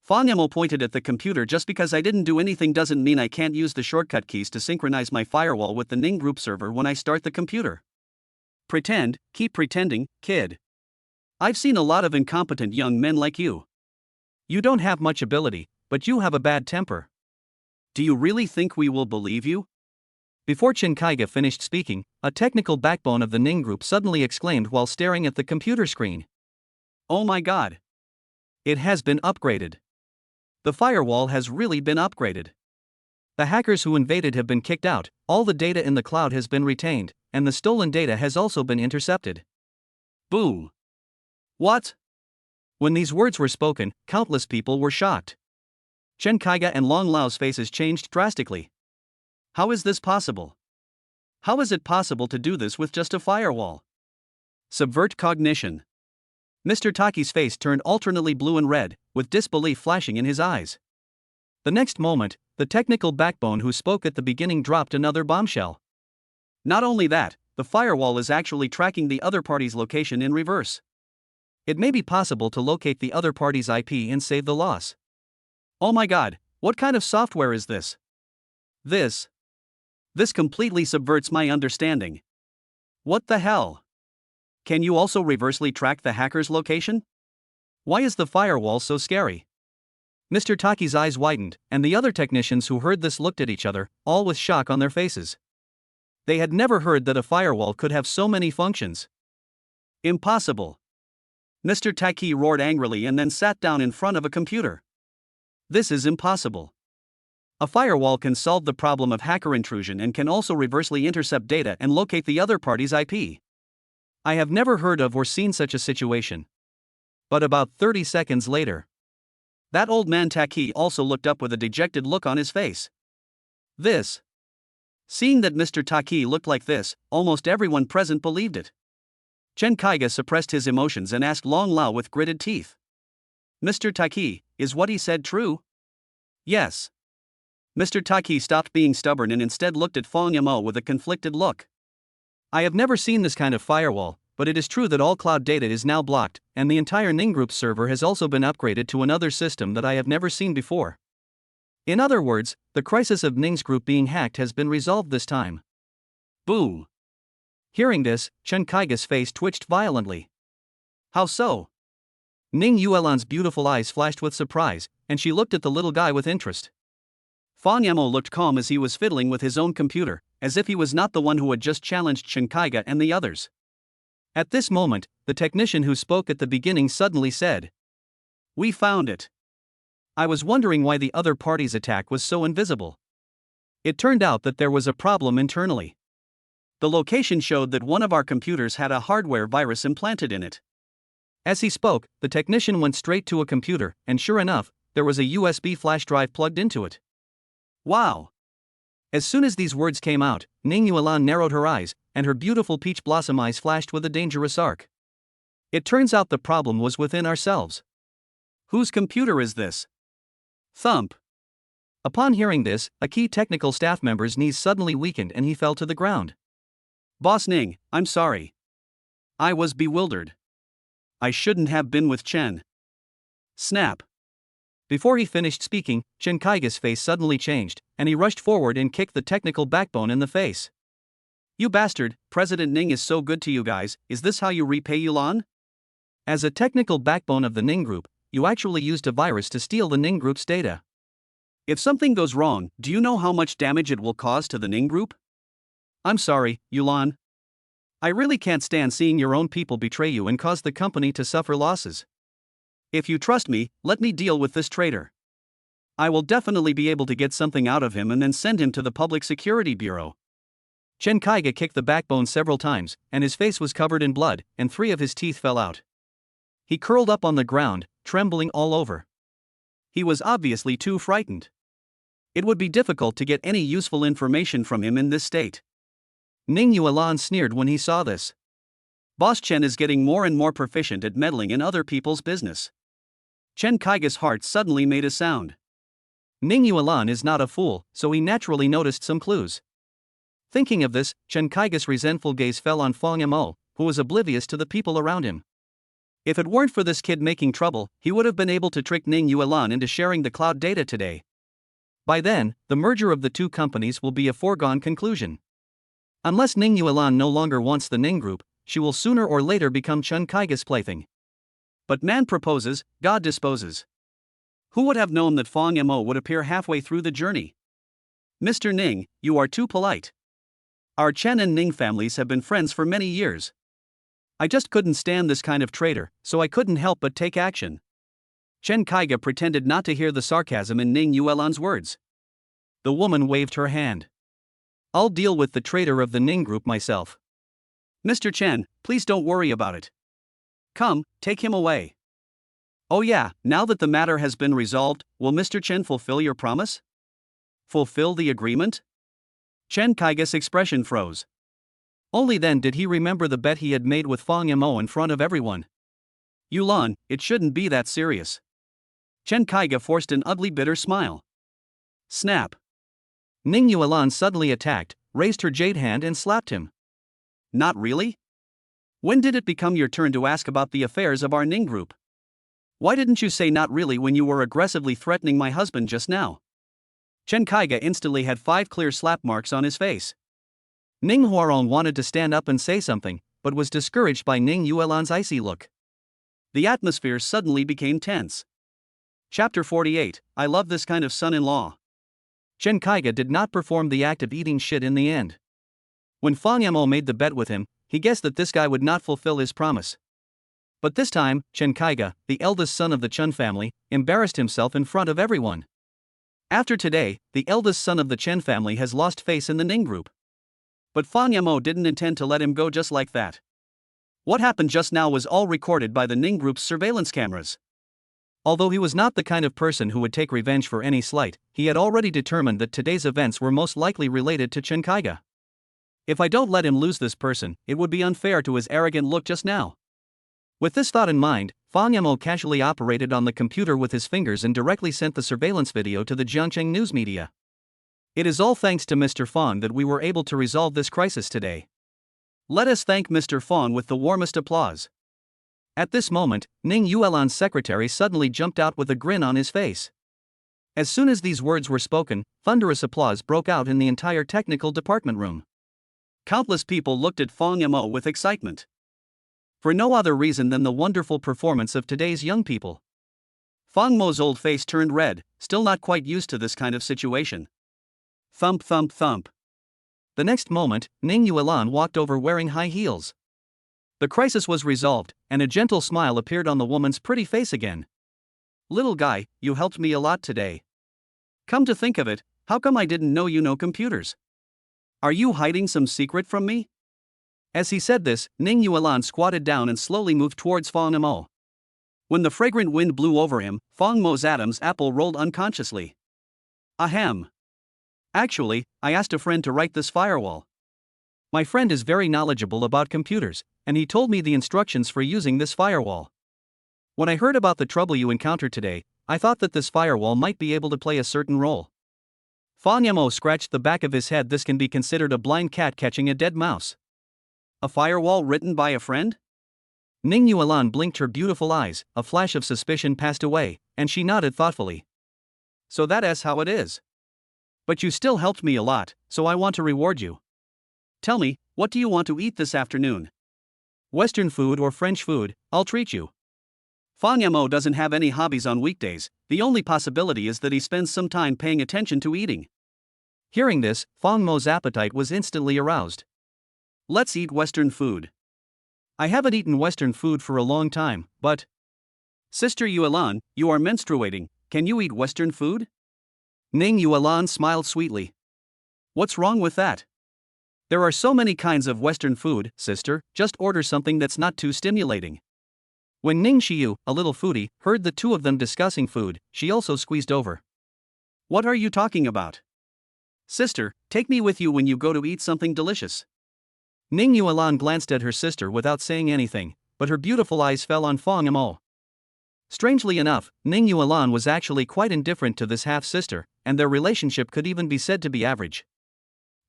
Fong Mo pointed at the computer. Just because I didn't do anything doesn't mean I can't use the shortcut keys to synchronize my firewall with the Ning group server when I start the computer. Pretend, keep pretending, kid. I've seen a lot of incompetent young men like you. You don't have much ability, but you have a bad temper. Do you really think we will believe you? Before Chen Kaiga finished speaking, a technical backbone of the Ning group suddenly exclaimed while staring at the computer screen. Oh my god! It has been upgraded. The firewall has really been upgraded. The hackers who invaded have been kicked out, all the data in the cloud has been retained, and the stolen data has also been intercepted. Boom! What? When these words were spoken, countless people were shocked. Chen Kaiga and Long Lao's faces changed drastically. How is this possible? How is it possible to do this with just a firewall? Subvert cognition. Mr. Taki's face turned alternately blue and red, with disbelief flashing in his eyes. The next moment, the technical backbone who spoke at the beginning dropped another bombshell. Not only that, the firewall is actually tracking the other party's location in reverse. It may be possible to locate the other party's IP and save the loss. Oh my god, what kind of software is this? This completely subverts my understanding. What the hell? Can you also reversely track the hacker's location? Why is the firewall so scary? Mr. Taki's eyes widened, and the other technicians who heard this looked at each other, all with shock on their faces. They had never heard that a firewall could have so many functions. Impossible! Mr. Taki roared angrily and then sat down in front of a computer. This is impossible. A firewall can solve the problem of hacker intrusion and can also reversely intercept data and locate the other party's IP. I have never heard of or seen such a situation. But about 30 seconds later, that old man Taki also looked up with a dejected look on his face. Seeing that Mr. Taki looked like this, almost everyone present believed it. Chen Kaiga suppressed his emotions and asked Long Lao with gritted teeth. Mr. Taki, is what he said true? Yes. Mr. Taki stopped being stubborn and instead looked at Fong Yamo with a conflicted look. I have never seen this kind of firewall, but it is true that all cloud data is now blocked, and the entire Ning Group server has also been upgraded to another system that I have never seen before. In other words, the crisis of Ning's group being hacked has been resolved this time. Boom! Hearing this, Chen Kaiga's face twitched violently. How so? Ning Yuan's beautiful eyes flashed with surprise, and she looked at the little guy with interest. Fong Yamo looked calm as he was fiddling with his own computer, as if he was not the one who had just challenged Chen Kaiga and the others. At this moment, the technician who spoke at the beginning suddenly said, "We found it. I was wondering why the other party's attack was so invisible. It turned out that there was a problem internally. The location showed that one of our computers had a hardware virus implanted in it." As he spoke, the technician went straight to a computer, and sure enough, there was a USB flash drive plugged into it. Wow! As soon as these words came out, Ning Yuan narrowed her eyes, and her beautiful peach blossom eyes flashed with a dangerous arc. It turns out the problem was within ourselves. Whose computer is this? Thump! Upon hearing this, a key technical staff member's knees suddenly weakened and he fell to the ground. Boss Ning, I'm sorry. I was bewildered. I shouldn't have been with Chen. Snap! Before he finished speaking, Chen Kaiga's face suddenly changed, and he rushed forward and kicked the technical backbone in the face. You bastard, President Ning is so good to you guys, is this how you repay Yuan? As a technical backbone of the Ning Group, you actually used a virus to steal the Ning Group's data. If something goes wrong, do you know how much damage it will cause to the Ning Group? I'm sorry, Yuan. I really can't stand seeing your own people betray you and cause the company to suffer losses. If you trust me, let me deal with this traitor. I will definitely be able to get something out of him and then send him to the Public Security Bureau. Chen Kaiga kicked the backbone several times, and his face was covered in blood, and 3 of his teeth fell out. He curled up on the ground, trembling all over. He was obviously too frightened. It would be difficult to get any useful information from him in this state. Ning Yuan sneered when he saw this. Boss Chen is getting more and more proficient at meddling in other people's business. Chen Kaiga's heart suddenly made a sound. Ning Yuan is not a fool, so he naturally noticed some clues. Thinking of this, Chen Kaiga's resentful gaze fell on Fong Yamo, who was oblivious to the people around him. If it weren't for this kid making trouble, he would have been able to trick Ning Yuan into sharing the cloud data today. By then, the merger of the two companies will be a foregone conclusion. Unless Ning Yuan no longer wants the Ning Group, she will sooner or later become Chen Kaiga's plaything. But man proposes, God disposes. Who would have known that Fong Yamo would appear halfway through the journey? Mr. Ning, you are too polite. Our Chen and Ning families have been friends for many years. I just couldn't stand this kind of traitor, so I couldn't help but take action. Chen Kaiga pretended not to hear the sarcasm in Ning Yuan's words. The woman waved her hand. I'll deal with the traitor of the Ning Group myself. Mr. Chen, please don't worry about it. Come, take him away. Oh yeah, now that the matter has been resolved, will Mr. Chen fulfill your promise? Fulfill the agreement? Chen Kaiga's expression froze. Only then did he remember the bet he had made with Fong Yamo in front of everyone. Yuan, it shouldn't be that serious. Chen Kaiga forced an ugly bitter smile. Snap. Ning Yuan suddenly attacked, raised her jade hand and slapped him. Not really? When did it become your turn to ask about the affairs of our Ning group? Why didn't you say not really when you were aggressively threatening my husband just now? Chen Kaiga instantly had 5 clear slap marks on his face. Ning Huarong wanted to stand up and say something, but was discouraged by Ning Yuan's icy look. The atmosphere suddenly became tense. Chapter 48, I love this kind of son-in-law. Chen Kaiga did not perform the act of eating shit in the end. When Fang Yamo made the bet with him, he guessed that this guy would not fulfill his promise. But this time, Chen Kaiga, the eldest son of the Chen family, embarrassed himself in front of everyone. After today, the eldest son of the Chen family has lost face in the Ning group. But Fang Yamo didn't intend to let him go just like that. What happened just now was all recorded by the Ning group's surveillance cameras. Although he was not the kind of person who would take revenge for any slight, he had already determined that today's events were most likely related to Chen Kaiga. If I don't let him lose this person, it would be unfair to his arrogant look just now. With this thought in mind, Fang Yamo casually operated on the computer with his fingers and directly sent the surveillance video to the Jiangcheng news media. It is all thanks to Mr. Fang that we were able to resolve this crisis today. Let us thank Mr. Fang with the warmest applause. At this moment, Ning Yuan's secretary suddenly jumped out with a grin on his face. As soon as these words were spoken, thunderous applause broke out in the entire technical department room. Countless people looked at Fang Yamo with excitement. For no other reason than the wonderful performance of today's young people. Fang Mo's old face turned red, still not quite used to this kind of situation. Thump thump thump. The next moment, Ning Yuan walked over wearing high heels. The crisis was resolved, and a gentle smile appeared on the woman's pretty face again. Little guy, you helped me a lot today. Come to think of it, how come I didn't know you know computers? Are you hiding some secret from me? As he said this, Ning Yuan squatted down and slowly moved towards Fang Mo. When the fragrant wind blew over him, Fang Mo's Adam's apple rolled unconsciously. Ahem. Actually, I asked a friend to write this firewall. My friend is very knowledgeable about computers, and he told me the instructions for using this firewall. When I heard about the trouble you encountered today, I thought that this firewall might be able to play a certain role. Fang Yamo scratched the back of his head. This can be considered a blind cat catching a dead mouse. A firewall written by a friend? Ning Yuan blinked her beautiful eyes, a flash of suspicion passed away, and she nodded thoughtfully. So that is how it is. But you still helped me a lot, so I want to reward you. Tell me, what do you want to eat this afternoon? Western food or French food, I'll treat you. Fang Yamo doesn't have any hobbies on weekdays, the only possibility is that he spends some time paying attention to eating. Hearing this, Fang Mo's appetite was instantly aroused. Let's eat Western food. I haven't eaten Western food for a long time, but... Sister Yuan, you are menstruating, can you eat Western food? Ning Yuan smiled sweetly. What's wrong with that? There are so many kinds of Western food, sister, just order something that's not too stimulating. When Ning Xiu, a little foodie, heard the two of them discussing food, she also squeezed over. What are you talking about? Sister, take me with you when you go to eat something delicious. Ning Yuan glanced at her sister without saying anything, but her beautiful eyes fell on Fang Mo. Strangely enough, Ning Yuan was actually quite indifferent to this half-sister, and their relationship could even be said to be average.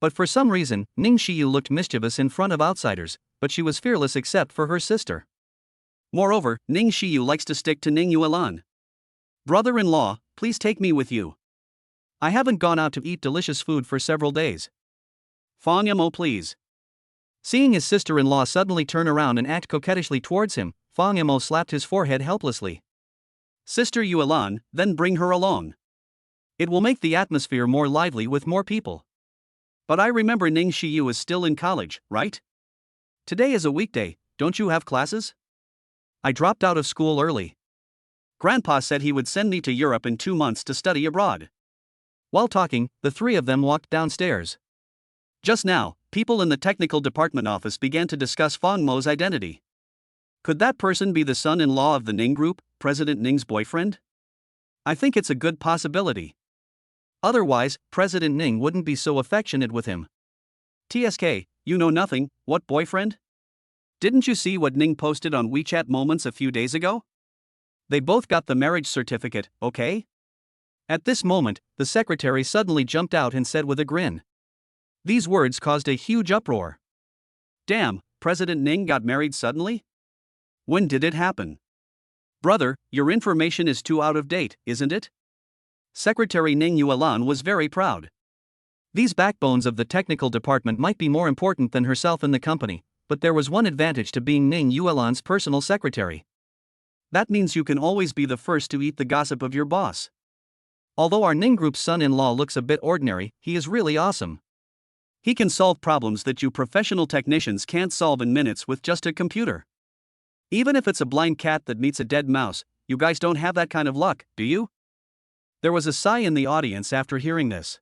But for some reason, Ning Xiu looked mischievous in front of outsiders, but she was fearless except for her sister. Moreover, Ning Xiu likes to stick to Ning Yuan. Brother-in-law, please take me with you. I haven't gone out to eat delicious food for several days. Fang Mo, please. Seeing his sister-in-law suddenly turn around and act coquettishly towards him, Fang Mo slapped his forehead helplessly. Sister Yuan, then bring her along. It will make the atmosphere more lively with more people. But I remember Ning Xiu is still in college, right? Today is a weekday, don't you have classes? I dropped out of school early. Grandpa said he would send me to Europe in 2 months to study abroad. While talking, the three of them walked downstairs. Just now, people in the technical department office began to discuss Fang Mo's identity. Could that person be the son-in-law of the Ning group, President Ning's boyfriend? I think it's a good possibility. Otherwise, President Ning wouldn't be so affectionate with him. TSK, you know nothing, what boyfriend? Didn't you see what Ning posted on WeChat Moments a few days ago? They both got the marriage certificate, okay? At this moment, the secretary suddenly jumped out and said with a grin. These words caused a huge uproar. Damn, President Ning got married suddenly? When did it happen? Brother, your information is too out of date, isn't it? Secretary Ning Yuan was very proud. These backbones of the technical department might be more important than herself in the company, but there was one advantage to being Ning Yuan's personal secretary. That means you can always be the first to eat the gossip of your boss. Although our Ning Group's son-in-law looks a bit ordinary, he is really awesome. He can solve problems that you professional technicians can't solve in minutes with just a computer. Even if it's a blind cat that meets a dead mouse, you guys don't have that kind of luck, do you? There was a sigh in the audience after hearing this.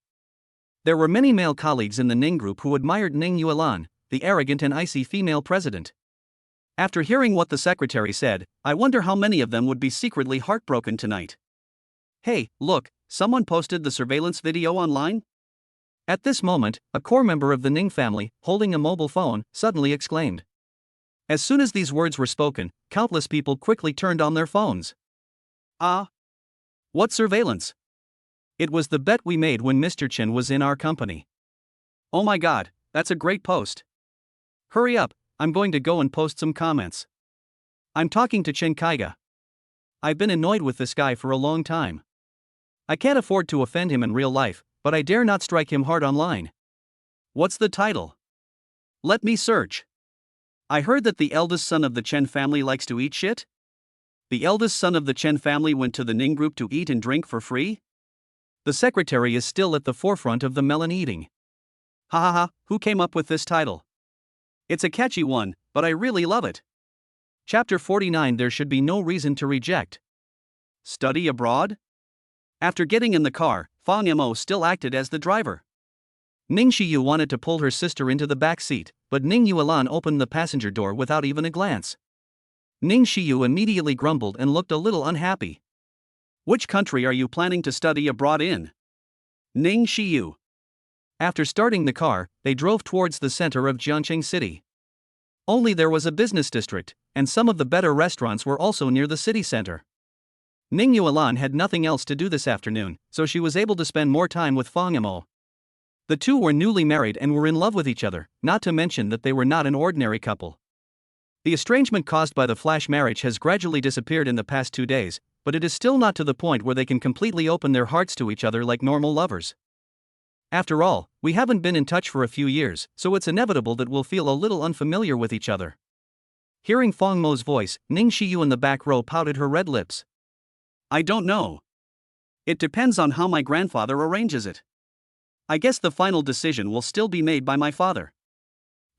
There were many male colleagues in the Ning Group who admired Ning Yuan, the arrogant and icy female president. After hearing what the secretary said, I wonder how many of them would be secretly heartbroken tonight. Hey, look, someone posted the surveillance video online? At this moment, a core member of the Ning family, holding a mobile phone, suddenly exclaimed. As soon as these words were spoken, countless people quickly turned on their phones. Ah! What surveillance? It was the bet we made when Mr. Chen was in our company. Oh my god, that's a great post. Hurry up, I'm going to go and post some comments. I'm talking to Chen Kaiga. I've been annoyed with this guy for a long time. I can't afford to offend him in real life, but I dare not strike him hard online. What's the title? Let me search. I heard that the eldest son of the Chen family likes to eat shit? The eldest son of the Chen family went to the Ning Group to eat and drink for free? The secretary is still at the forefront of the melon eating. Ha ha ha, who came up with this title? It's a catchy one, but I really love it. Chapter 49. There should be no reason to reject. Study abroad? After getting in the car, Fang Mo still acted as the driver. Ning Xiyu wanted to pull her sister into the back seat, but Ning Yuan opened the passenger door without even a glance. Ning Xiyu immediately grumbled and looked a little unhappy. Which country are you planning to study abroad in? Ning Xiyu. After starting the car, they drove towards the center of Jiangcheng City. Only there was a business district, and some of the better restaurants were also near the city center. Ning Yuan had nothing else to do this afternoon, so she was able to spend more time with Fang Mo. The two were newly married and were in love with each other, not to mention that they were not an ordinary couple. The estrangement caused by the flash marriage has gradually disappeared in the past 2 days, but it is still not to the point where they can completely open their hearts to each other like normal lovers. After all, we haven't been in touch for a few years, so it's inevitable that we'll feel a little unfamiliar with each other. Hearing Fang Mo's voice, Ning Xiyu in the back row pouted her red lips. I don't know. It depends on how my grandfather arranges it. I guess the final decision will still be made by my father.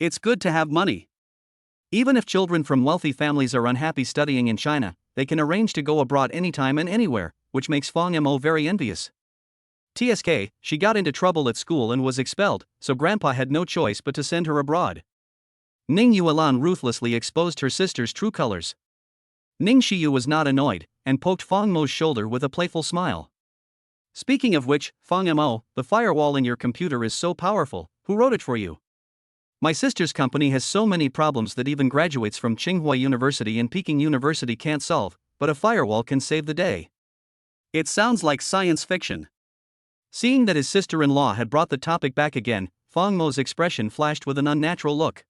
It's good to have money. Even if children from wealthy families are unhappy studying in China, they can arrange to go abroad anytime and anywhere, which makes Fang Mo very envious. TSK, she got into trouble at school and was expelled, so Grandpa had no choice but to send her abroad. Ning Yuan ruthlessly exposed her sister's true colors. Ning Xiyu was not annoyed, and poked Fang Mo's shoulder with a playful smile. Speaking of which, Fang Mo, the firewall in your computer is so powerful, who wrote it for you? My sister's company has so many problems that even graduates from Tsinghua University and Peking University can't solve, but a firewall can save the day. It sounds like science fiction. Seeing that his sister-in-law had brought the topic back again, Fang Mo's expression flashed with an unnatural look.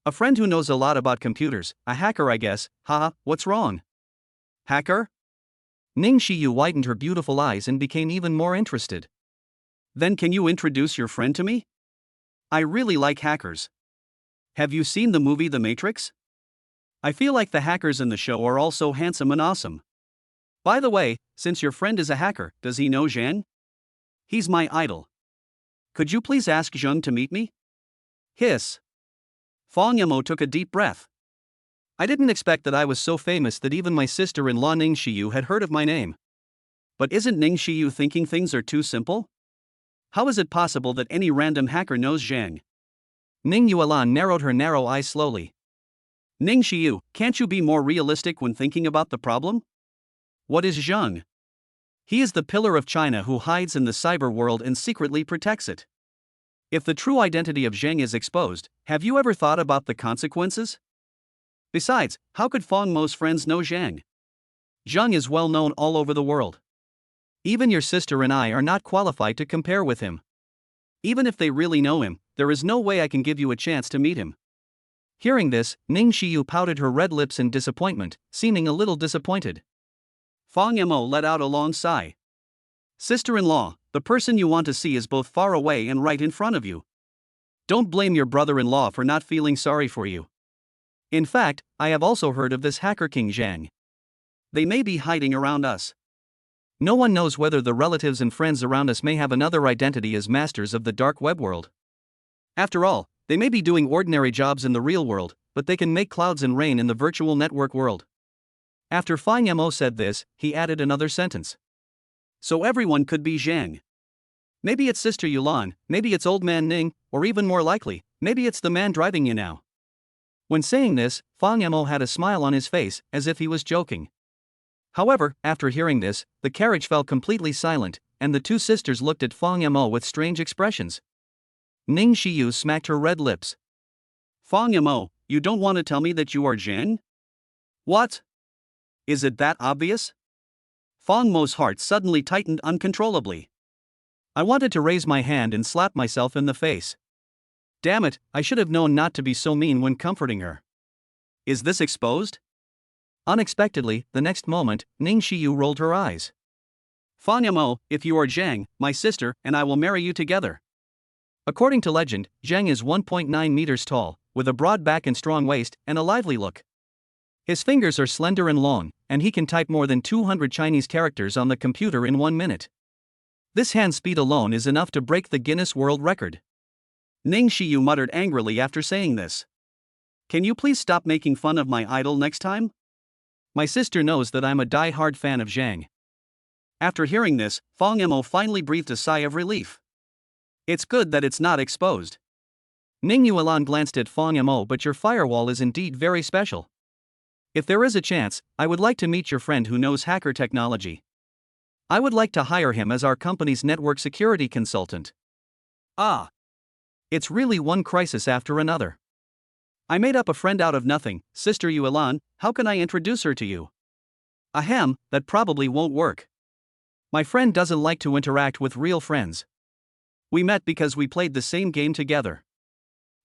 A friend who knows a lot about computers, a hacker I guess, haha, what's wrong? Hacker? Ning Xiyu widened her beautiful eyes and became even more interested. Then can you introduce your friend to me? I really like hackers. Have you seen the movie The Matrix? I feel like the hackers in the show are all so handsome and awesome. By the way, since your friend is a hacker, does he know Zhang? He's my idol. Could you please ask Zhang to meet me? Hiss. Fang Mo took a deep breath. I didn't expect that I was so famous that even my sister-in-law Ning Xiyu had heard of my name. But isn't Ning Xiyu thinking things are too simple? How is it possible that any random hacker knows Zhang? Ning Yuan narrowed her narrow eyes slowly. Ning Xiyu, can't you be more realistic when thinking about the problem? What is Zhang? He is the pillar of China who hides in the cyber world and secretly protects it. If the true identity of Zhang is exposed, have you ever thought about the consequences? Besides, how could Fang Mo's friends know Zhang? Zhang is well known all over the world. Even your sister and I are not qualified to compare with him. Even if they really know him, there is no way I can give you a chance to meet him. Hearing this, Ning Xiu pouted her red lips in disappointment, seeming a little disappointed. Fang Mo let out a long sigh. Sister-in-law, the person you want to see is both far away and right in front of you. Don't blame your brother-in-law for not feeling sorry for you. In fact, I have also heard of this hacker king Zhang. They may be hiding around us. No one knows whether the relatives and friends around us may have another identity as masters of the dark web world. After all, they may be doing ordinary jobs in the real world, but they can make clouds and rain in the virtual network world. After Fang Mo said this, he added another sentence. So everyone could be Zhang. Maybe it's Sister Yulan, maybe it's Old Man Ning, or even more likely, maybe it's the man driving you now. When saying this, Fang Mo had a smile on his face, as if he was joking. However, after hearing this, the carriage fell completely silent, and the two sisters looked at Fang Mo with strange expressions. Ning Xiu smacked her red lips. Fang Mo, you don't want to tell me that you are Zhang? What? Is it that obvious? Fang Mo's heart suddenly tightened uncontrollably. I wanted to raise my hand and slap myself in the face. Damn it, I should have known not to be so mean when comforting her. Is this exposed? Unexpectedly, the next moment, Ning Xiu rolled her eyes. Fang Mo, if you are Zhang, my sister, and I will marry you together. According to legend, Zhang is 1.9 meters tall, with a broad back and strong waist, and a lively look. His fingers are slender and long, and he can type more than 200 Chinese characters on the computer in 1 minute. This hand speed alone is enough to break the Guinness World Record. Ning Xiu muttered angrily after saying this. Can you please stop making fun of my idol next time? My sister knows that I'm a die-hard fan of Zhang. After hearing this, Fang Mo finally breathed a sigh of relief. It's good that it's not exposed. Ning Yuan glanced at Fang Mo, but your firewall is indeed very special. If there is a chance, I would like to meet your friend who knows hacker technology. I would like to hire him as our company's network security consultant. Ah. It's really one crisis after another. I made up a friend out of nothing, Sister Yuan, how can I introduce her to you? Ahem, that probably won't work. My friend doesn't like to interact with real friends. We met because we played the same game together.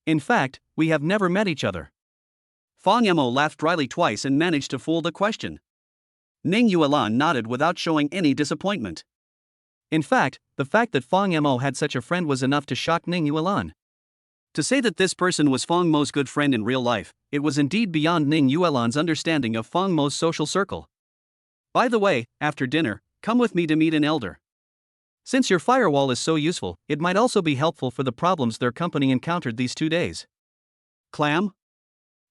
In fact, we have never met each other. Fang Mo laughed dryly twice and managed to fool the question. Ning Yuan nodded without showing any disappointment. In fact that Fang Mo had such a friend was enough to shock Ning Yuan. To say that this person was Fang Mo's good friend in real life, it was indeed beyond Ning Yuan's understanding of Fang Mo's social circle. By the way, after dinner, come with me to meet an elder. Since your firewall is so useful, it might also be helpful for the problems their company encountered these 2 days. Clam?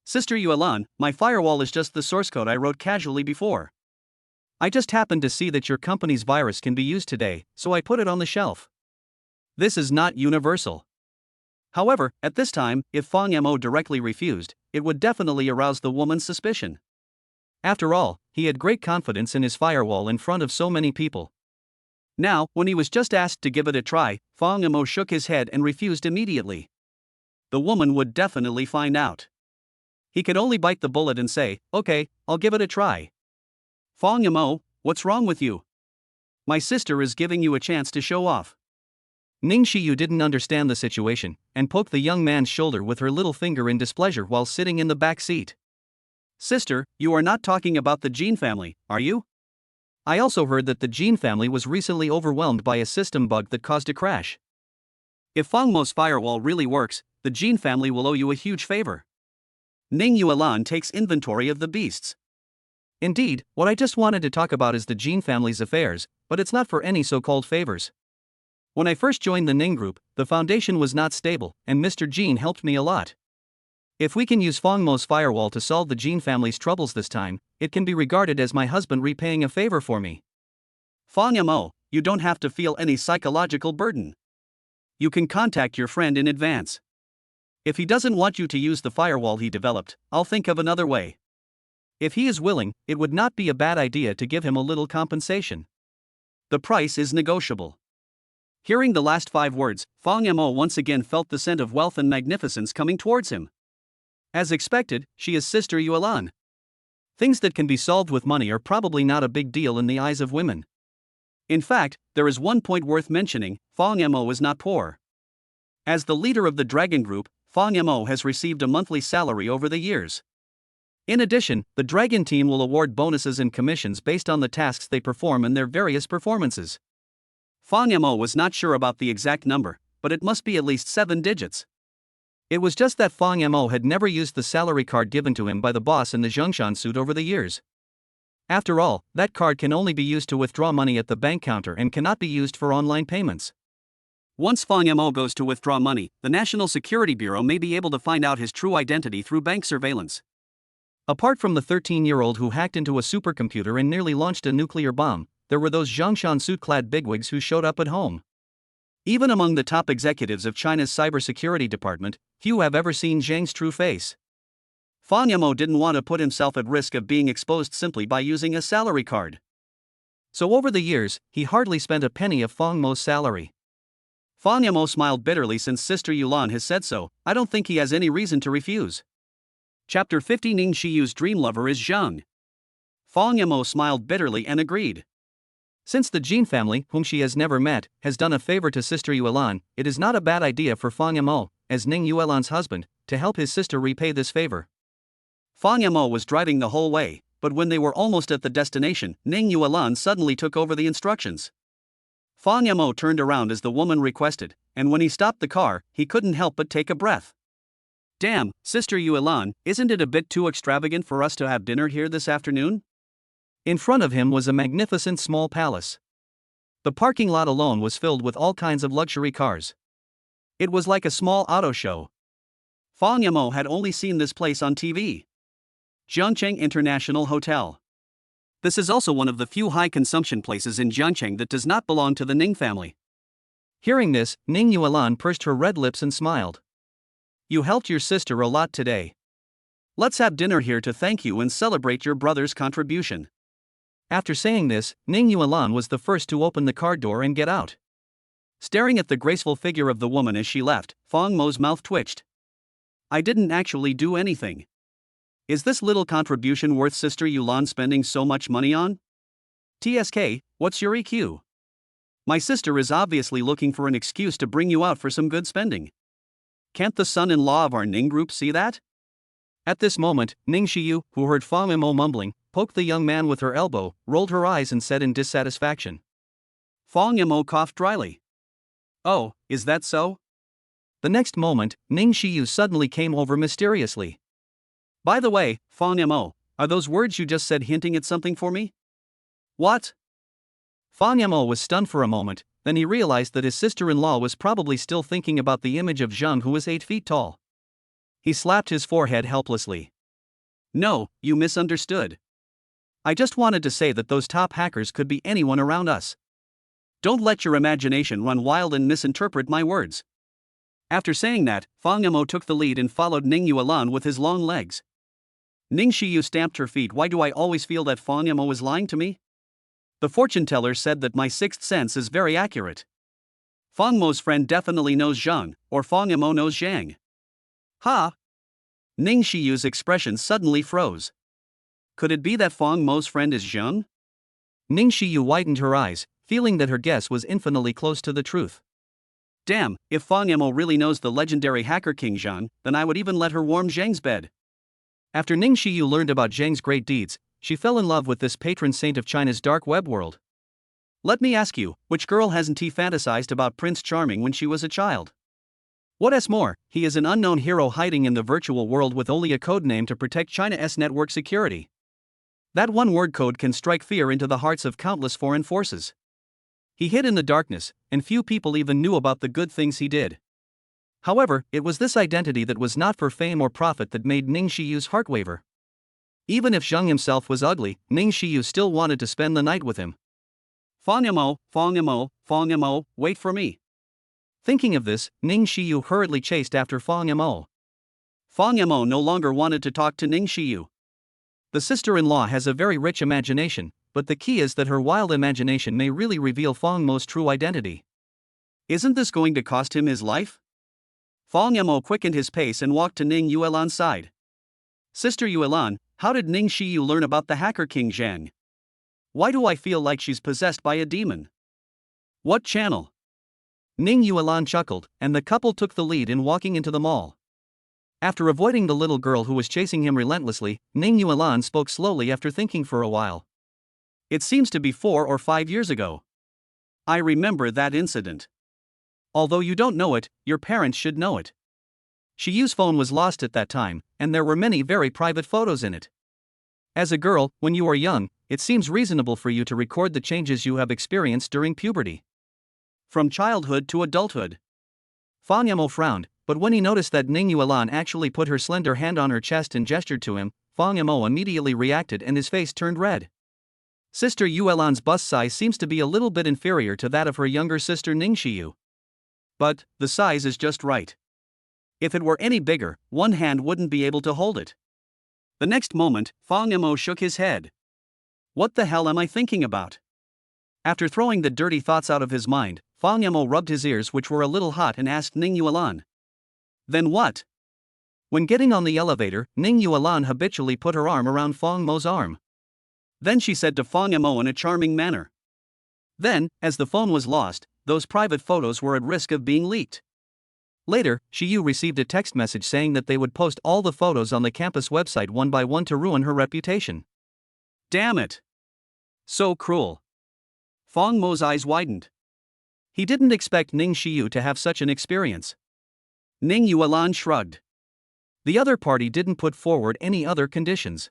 Sister Yuan, my firewall is just the source code I wrote casually before. I just happened to see that your company's virus can be used today, so I put it on the shelf. This is not universal. However, at this time, if Fang Mo directly refused, it would definitely arouse the woman's suspicion. After all, he had great confidence in his firewall in front of so many people. Now, when he was just asked to give it a try, Fang Mo shook his head and refused immediately. The woman would definitely find out. He could only bite the bullet and say, okay, I'll give it a try. Fang Mo, what's wrong with you? My sister is giving you a chance to show off. Ning Xiu didn't understand the situation, and poked the young man's shoulder with her little finger in displeasure while sitting in the back seat. Sister, you are not talking about the Jin family, are you? I also heard that the Jin family was recently overwhelmed by a system bug that caused a crash. If Fang Mo's firewall really works, the Jin family will owe you a huge favor. Ning Yuan takes inventory of the beasts. Indeed, what I just wanted to talk about is the Jin family's affairs, but it's not for any so-called favors. When I first joined the Ning group, the foundation was not stable, and Mr. Jin helped me a lot. If we can use Fang Mo's firewall to solve the Jin family's troubles this time, it can be regarded as my husband repaying a favor for me. Fang Mo, you don't have to feel any psychological burden. You can contact your friend in advance. If he doesn't want you to use the firewall he developed, I'll think of another way. If he is willing, it would not be a bad idea to give him a little compensation. The price is negotiable. Hearing the last 5 words, Fang Mo once again felt the scent of wealth and magnificence coming towards him. As expected, she is Sister Yuan. Things that can be solved with money are probably not a big deal in the eyes of women. In fact, there is one point worth mentioning: Fang Mo is not poor. As the leader of the Dragon Group, Fang Mo has received a monthly salary over the years. In addition, the Dragon team will award bonuses and commissions based on the tasks they perform and their various performances. Fang Mo was not sure about the exact number, but it must be at least 7 digits. It was just that Fang Mo had never used the salary card given to him by the boss in the Zhongshan suit over the years. After all, that card can only be used to withdraw money at the bank counter and cannot be used for online payments. Once Fang Mo goes to withdraw money, the National Security Bureau may be able to find out his true identity through bank surveillance. Apart from the 13-year-old who hacked into a supercomputer and nearly launched a nuclear bomb, there were those Zhongshan suit-clad bigwigs who showed up at home. Even among the top executives of China's cybersecurity department, few have ever seen Zhang's true face. Fang Mo didn't want to put himself at risk of being exposed simply by using a salary card. So over the years, he hardly spent a penny of Fang Mo's salary. Fang Mo smiled bitterly since Sister Yuan has said so. I don't think he has any reason to refuse. Chapter 50. Ning Shiyu's dream lover is Zhang. Fang Mo smiled bitterly and agreed. Since the Jin family, whom she has never met, has done a favor to Sister Yuan, it is not a bad idea for Fang Mo, as Ning Yuan's husband, to help his sister repay this favor. Fang Mo was driving the whole way, but when they were almost at the destination, Ning Yuan suddenly took over the instructions. Fang Mo turned around as the woman requested, and when he stopped the car, he couldn't help but take a breath. Damn, Sister Yuan, isn't it a bit too extravagant for us to have dinner here this afternoon? In front of him was a magnificent small palace. The parking lot alone was filled with all kinds of luxury cars. It was like a small auto show. Fang Mo had only seen this place on TV. Jiangcheng International Hotel. This is also one of the few high-consumption places in Jiangcheng that does not belong to the Ning family. Hearing this, Ning Yuan pursed her red lips and smiled. You helped your sister a lot today. Let's have dinner here to thank you and celebrate your brother's contribution. After saying this, Ning Yuan was the first to open the car door and get out. Staring at the graceful figure of the woman as she left, Fang Mo's mouth twitched. I didn't actually do anything. Is this little contribution worth Sister Yuan spending so much money on? TSK, what's your EQ? My sister is obviously looking for an excuse to bring you out for some good spending. Can't the son-in-law of our Ning group see that? At this moment, Ning Shiyu, who heard Fang Mo mumbling, poked the young man with her elbow, rolled her eyes and said in dissatisfaction. Fang Mo coughed dryly. Oh, is that so? The next moment, Ning Shiyu suddenly came over mysteriously. By the way, Fang Mo, are those words you just said hinting at something for me? What? Fang Mo was stunned for a moment, then he realized that his sister-in-law was probably still thinking about the image of Zhang, who was 8 feet tall. He slapped his forehead helplessly. No, you misunderstood. I just wanted to say that those top hackers could be anyone around us. Don't let your imagination run wild and misinterpret my words. After saying that, Fang Mo took the lead and followed Ning Yuan with his long legs. Ning Shiyu stamped her feet. Why do I always feel that Fang Mo is lying to me? The fortune teller said that my sixth sense is very accurate. Fang Mo's friend definitely knows Zhang, or Fang Mo knows Zhang. Ha! Ning Shiyu's expression suddenly froze. Could it be that Fang Mo's friend is Zhang? Ning Shiyu widened her eyes, feeling that her guess was infinitely close to the truth. Damn, if Fang Mo really knows the legendary hacker King Zhang, then I would even let her warm Zhang's bed. After Ning Shiyu learned about Zhang's great deeds, she fell in love with this patron saint of China's dark web world. Let me ask you, which girl hasn't he fantasized about Prince Charming when she was a child? What's more, he is an unknown hero hiding in the virtual world with only a code name to protect China's network security. That one word code can strike fear into the hearts of countless foreign forces. He hid in the darkness, and few people even knew about the good things he did. However, it was this identity that was not for fame or profit that made Ning Shiyu's heart waver. Even if Zhang himself was ugly, Ning Shiyu still wanted to spend the night with him. Fang Mo, wait for me. Thinking of this, Ning Shiyu hurriedly chased after Fang Mo. Fang Mo no longer wanted to talk to Ning Shiyu. The sister-in-law has a very rich imagination, but the key is that her wild imagination may really reveal Fang Mo's true identity. Isn't this going to cost him his life? Fang Mo quickened his pace and walked to Ning Yuan's side. Sister Yuelan, how did Ning Xiyu learn about the hacker king Zhang? Why do I feel like she's possessed by a demon? What channel? Ning Yuelan chuckled, and the couple took the lead in walking into the mall. After avoiding the little girl who was chasing him relentlessly, Ning Yuelan spoke slowly after thinking for a while. It seems to be 4 or 5 years ago. I remember that incident. Although you don't know it, your parents should know it. Shiyu's phone was lost at that time, and there were many very private photos in it. As a girl, when you are young, it seems reasonable for you to record the changes you have experienced during puberty. From childhood to adulthood. Fang Yamo frowned, but when he noticed that Ning Yuelan actually put her slender hand on her chest and gestured to him, Fang Yamo immediately reacted and his face turned red. Sister Yuelan's bust size seems to be a little bit inferior to that of her younger sister Ning Xiyu. But the size is just right. If it were any bigger, one hand wouldn't be able to hold it. The next moment, Fang Yamo shook his head. What the hell am I thinking about? After throwing the dirty thoughts out of his mind, Fang Yamo rubbed his ears, which were a little hot, and asked Ning Yuelan. Then what? When getting on the elevator, Ning Yuelan habitually put her arm around Fang Mo's arm. Then she said to Fang Yamo in a charming manner. Then, as the phone was lost, those private photos were at risk of being leaked. Later, Xiyu received a text message saying that they would post all the photos on the campus website one by one to ruin her reputation. Damn it! So cruel. Fang Mo's eyes widened. He didn't expect Ning Xiyu to have such an experience. Ning Yuelan shrugged. The other party didn't put forward any other conditions.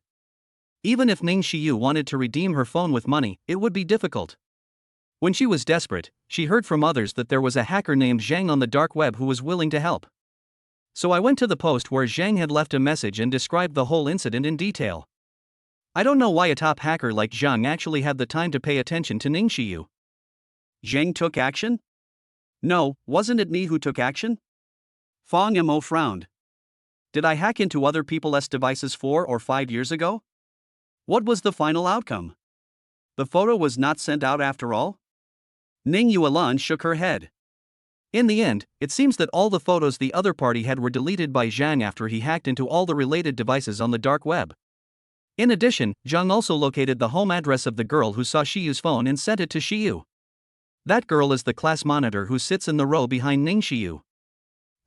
Even if Ning Xiyu wanted to redeem her phone with money, it would be difficult. When she was desperate, she heard from others that there was a hacker named Zhang on the dark web who was willing to help. So I went to the post where Zhang had left a message and described the whole incident in detail. I don't know why a top hacker like Zhang actually had the time to pay attention to Ning Xiyu. Zhang took action? No, wasn't it me who took action? Fang Yamo frowned. Did I hack into other people's devices 4 or 5 years ago? What was the final outcome? The photo was not sent out after all? Ning Yuelan shook her head. In the end, it seems that all the photos the other party had were deleted by Zhang after he hacked into all the related devices on the dark web. In addition, Zhang also located the home address of the girl who saw Shiyu's phone and sent it to Xiyu. That girl is the class monitor who sits in the row behind Ning Xiyu.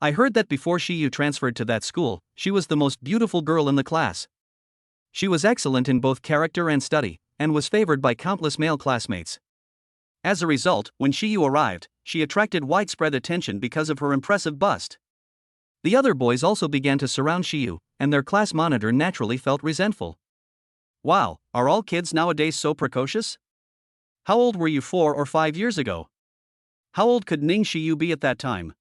I heard that before Xiyu transferred to that school, she was the most beautiful girl in the class. She was excellent in both character and study, and was favored by countless male classmates. As a result, when Xiyu arrived, she attracted widespread attention because of her impressive bust. The other boys also began to surround Xiyu, and their class monitor naturally felt resentful. Wow, are all kids nowadays so precocious? How old were you 4 or 5 years ago? How old could Ning Xiyu be at that time?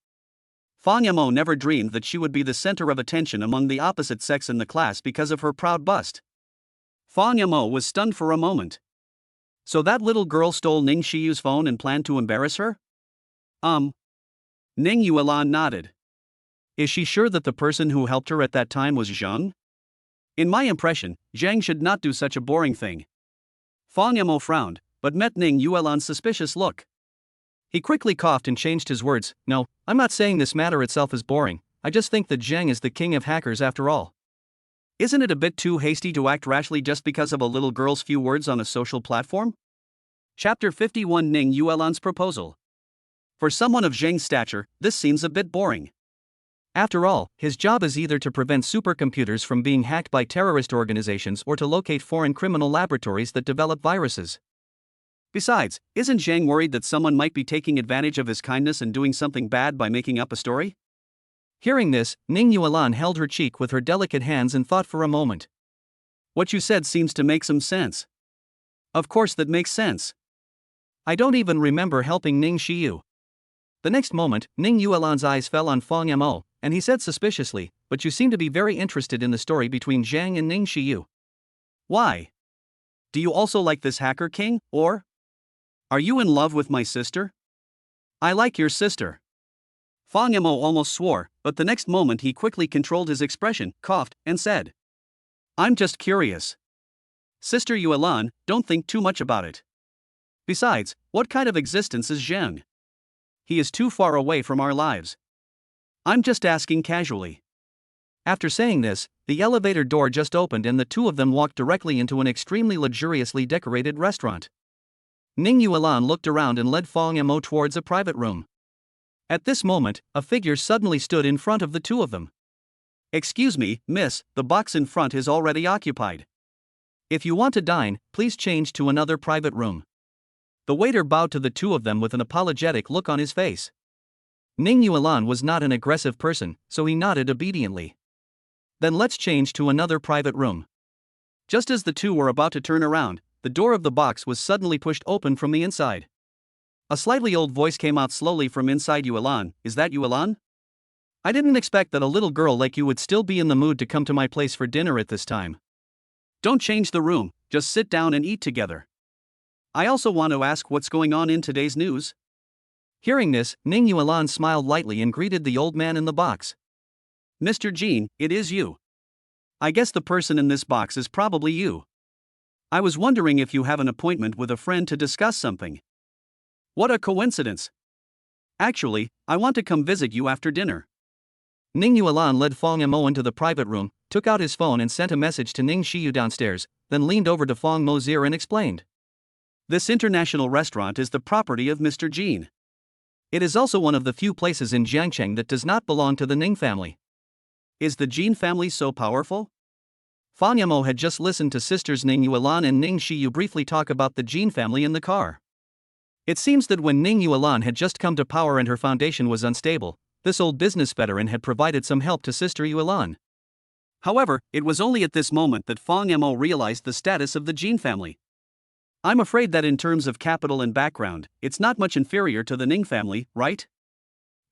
Fang Yamo never dreamed that she would be the center of attention among the opposite sex in the class because of her proud bust. Fang Yamo was stunned for a moment. So that little girl stole Ning Xiyu's phone and planned to embarrass her? Ning Yuelan nodded. Is she sure that the person who helped her at that time was Zhang? In my impression, Zhang should not do such a boring thing. Fang Yamo frowned, but met Ning Yuelan's suspicious look. He quickly coughed and changed his words. No, I'm not saying this matter itself is boring, I just think that Zhang is the king of hackers after all. Isn't it a bit too hasty to act rashly just because of a little girl's few words on a social platform? Chapter 51 Ning Yuelan's Proposal. For someone of Zhang's stature, this seems a bit boring. After all, his job is either to prevent supercomputers from being hacked by terrorist organizations or to locate foreign criminal laboratories that develop viruses. Besides, isn't Zhang worried that someone might be taking advantage of his kindness and doing something bad by making up a story? Hearing this, Ning Yuelan held her cheek with her delicate hands and thought for a moment. What you said seems to make some sense. Of course that makes sense. I don't even remember helping Ning Xiyu. The next moment, Ning Yuelan's eyes fell on Fang Yamo, and he said suspiciously, but you seem to be very interested in the story between Zhang and Ning Xiyu. Why? Do you also like this hacker king, or? Are you in love with my sister? I like your sister. Fang Yamo almost swore, but the next moment he quickly controlled his expression, coughed, and said. I'm just curious. Sister Yuelan, don't think too much about it. Besides, what kind of existence is Zhang? He is too far away from our lives. I'm just asking casually. After saying this, the elevator door just opened and the two of them walked directly into an extremely luxuriously decorated restaurant. Ning Yuan looked around and led Fong Mo towards a private room. At this moment, a figure suddenly stood in front of the two of them. "Excuse me, miss, the box in front is already occupied. If you want to dine, please change to another private room." The waiter bowed to the two of them with an apologetic look on his face. Ning Yuan was not an aggressive person, so he nodded obediently. "Then let's change to another private room." Just as the two were about to turn around, the door of the box was suddenly pushed open from the inside. A slightly old voice came out slowly from inside Yuan. "Is that Yuan? I didn't expect that a little girl like you would still be in the mood to come to my place for dinner at this time. Don't change the room, just sit down and eat together. I also want to ask what's going on in today's news." Hearing this, Ning Yuan smiled lightly and greeted the old man in the box. "Mr. Jean, it is you. I guess the person in this box is probably you. I was wondering if you have an appointment with a friend to discuss something." "What a coincidence. Actually, I want to come visit you after dinner." Ning Yuan led Fong Mo into the private room, took out his phone and sent a message to Ning Shiyu downstairs, then leaned over to Fong Mo's ear and explained. "This international restaurant is the property of Mr. Jean. It is also one of the few places in Jiangcheng that does not belong to the Ning family." "Is the Jean family so powerful?" Fong Mo had just listened to sisters Ning Yuan and Ning Shiyu briefly talk about the Jean family in the car. It seems that when Ning Yuan had just come to power and her foundation was unstable, this old business veteran had provided some help to Sister Yuan. However, it was only at this moment that Fong Mo realized the status of the Jean family. "I'm afraid that in terms of capital and background, it's not much inferior to the Ning family, right?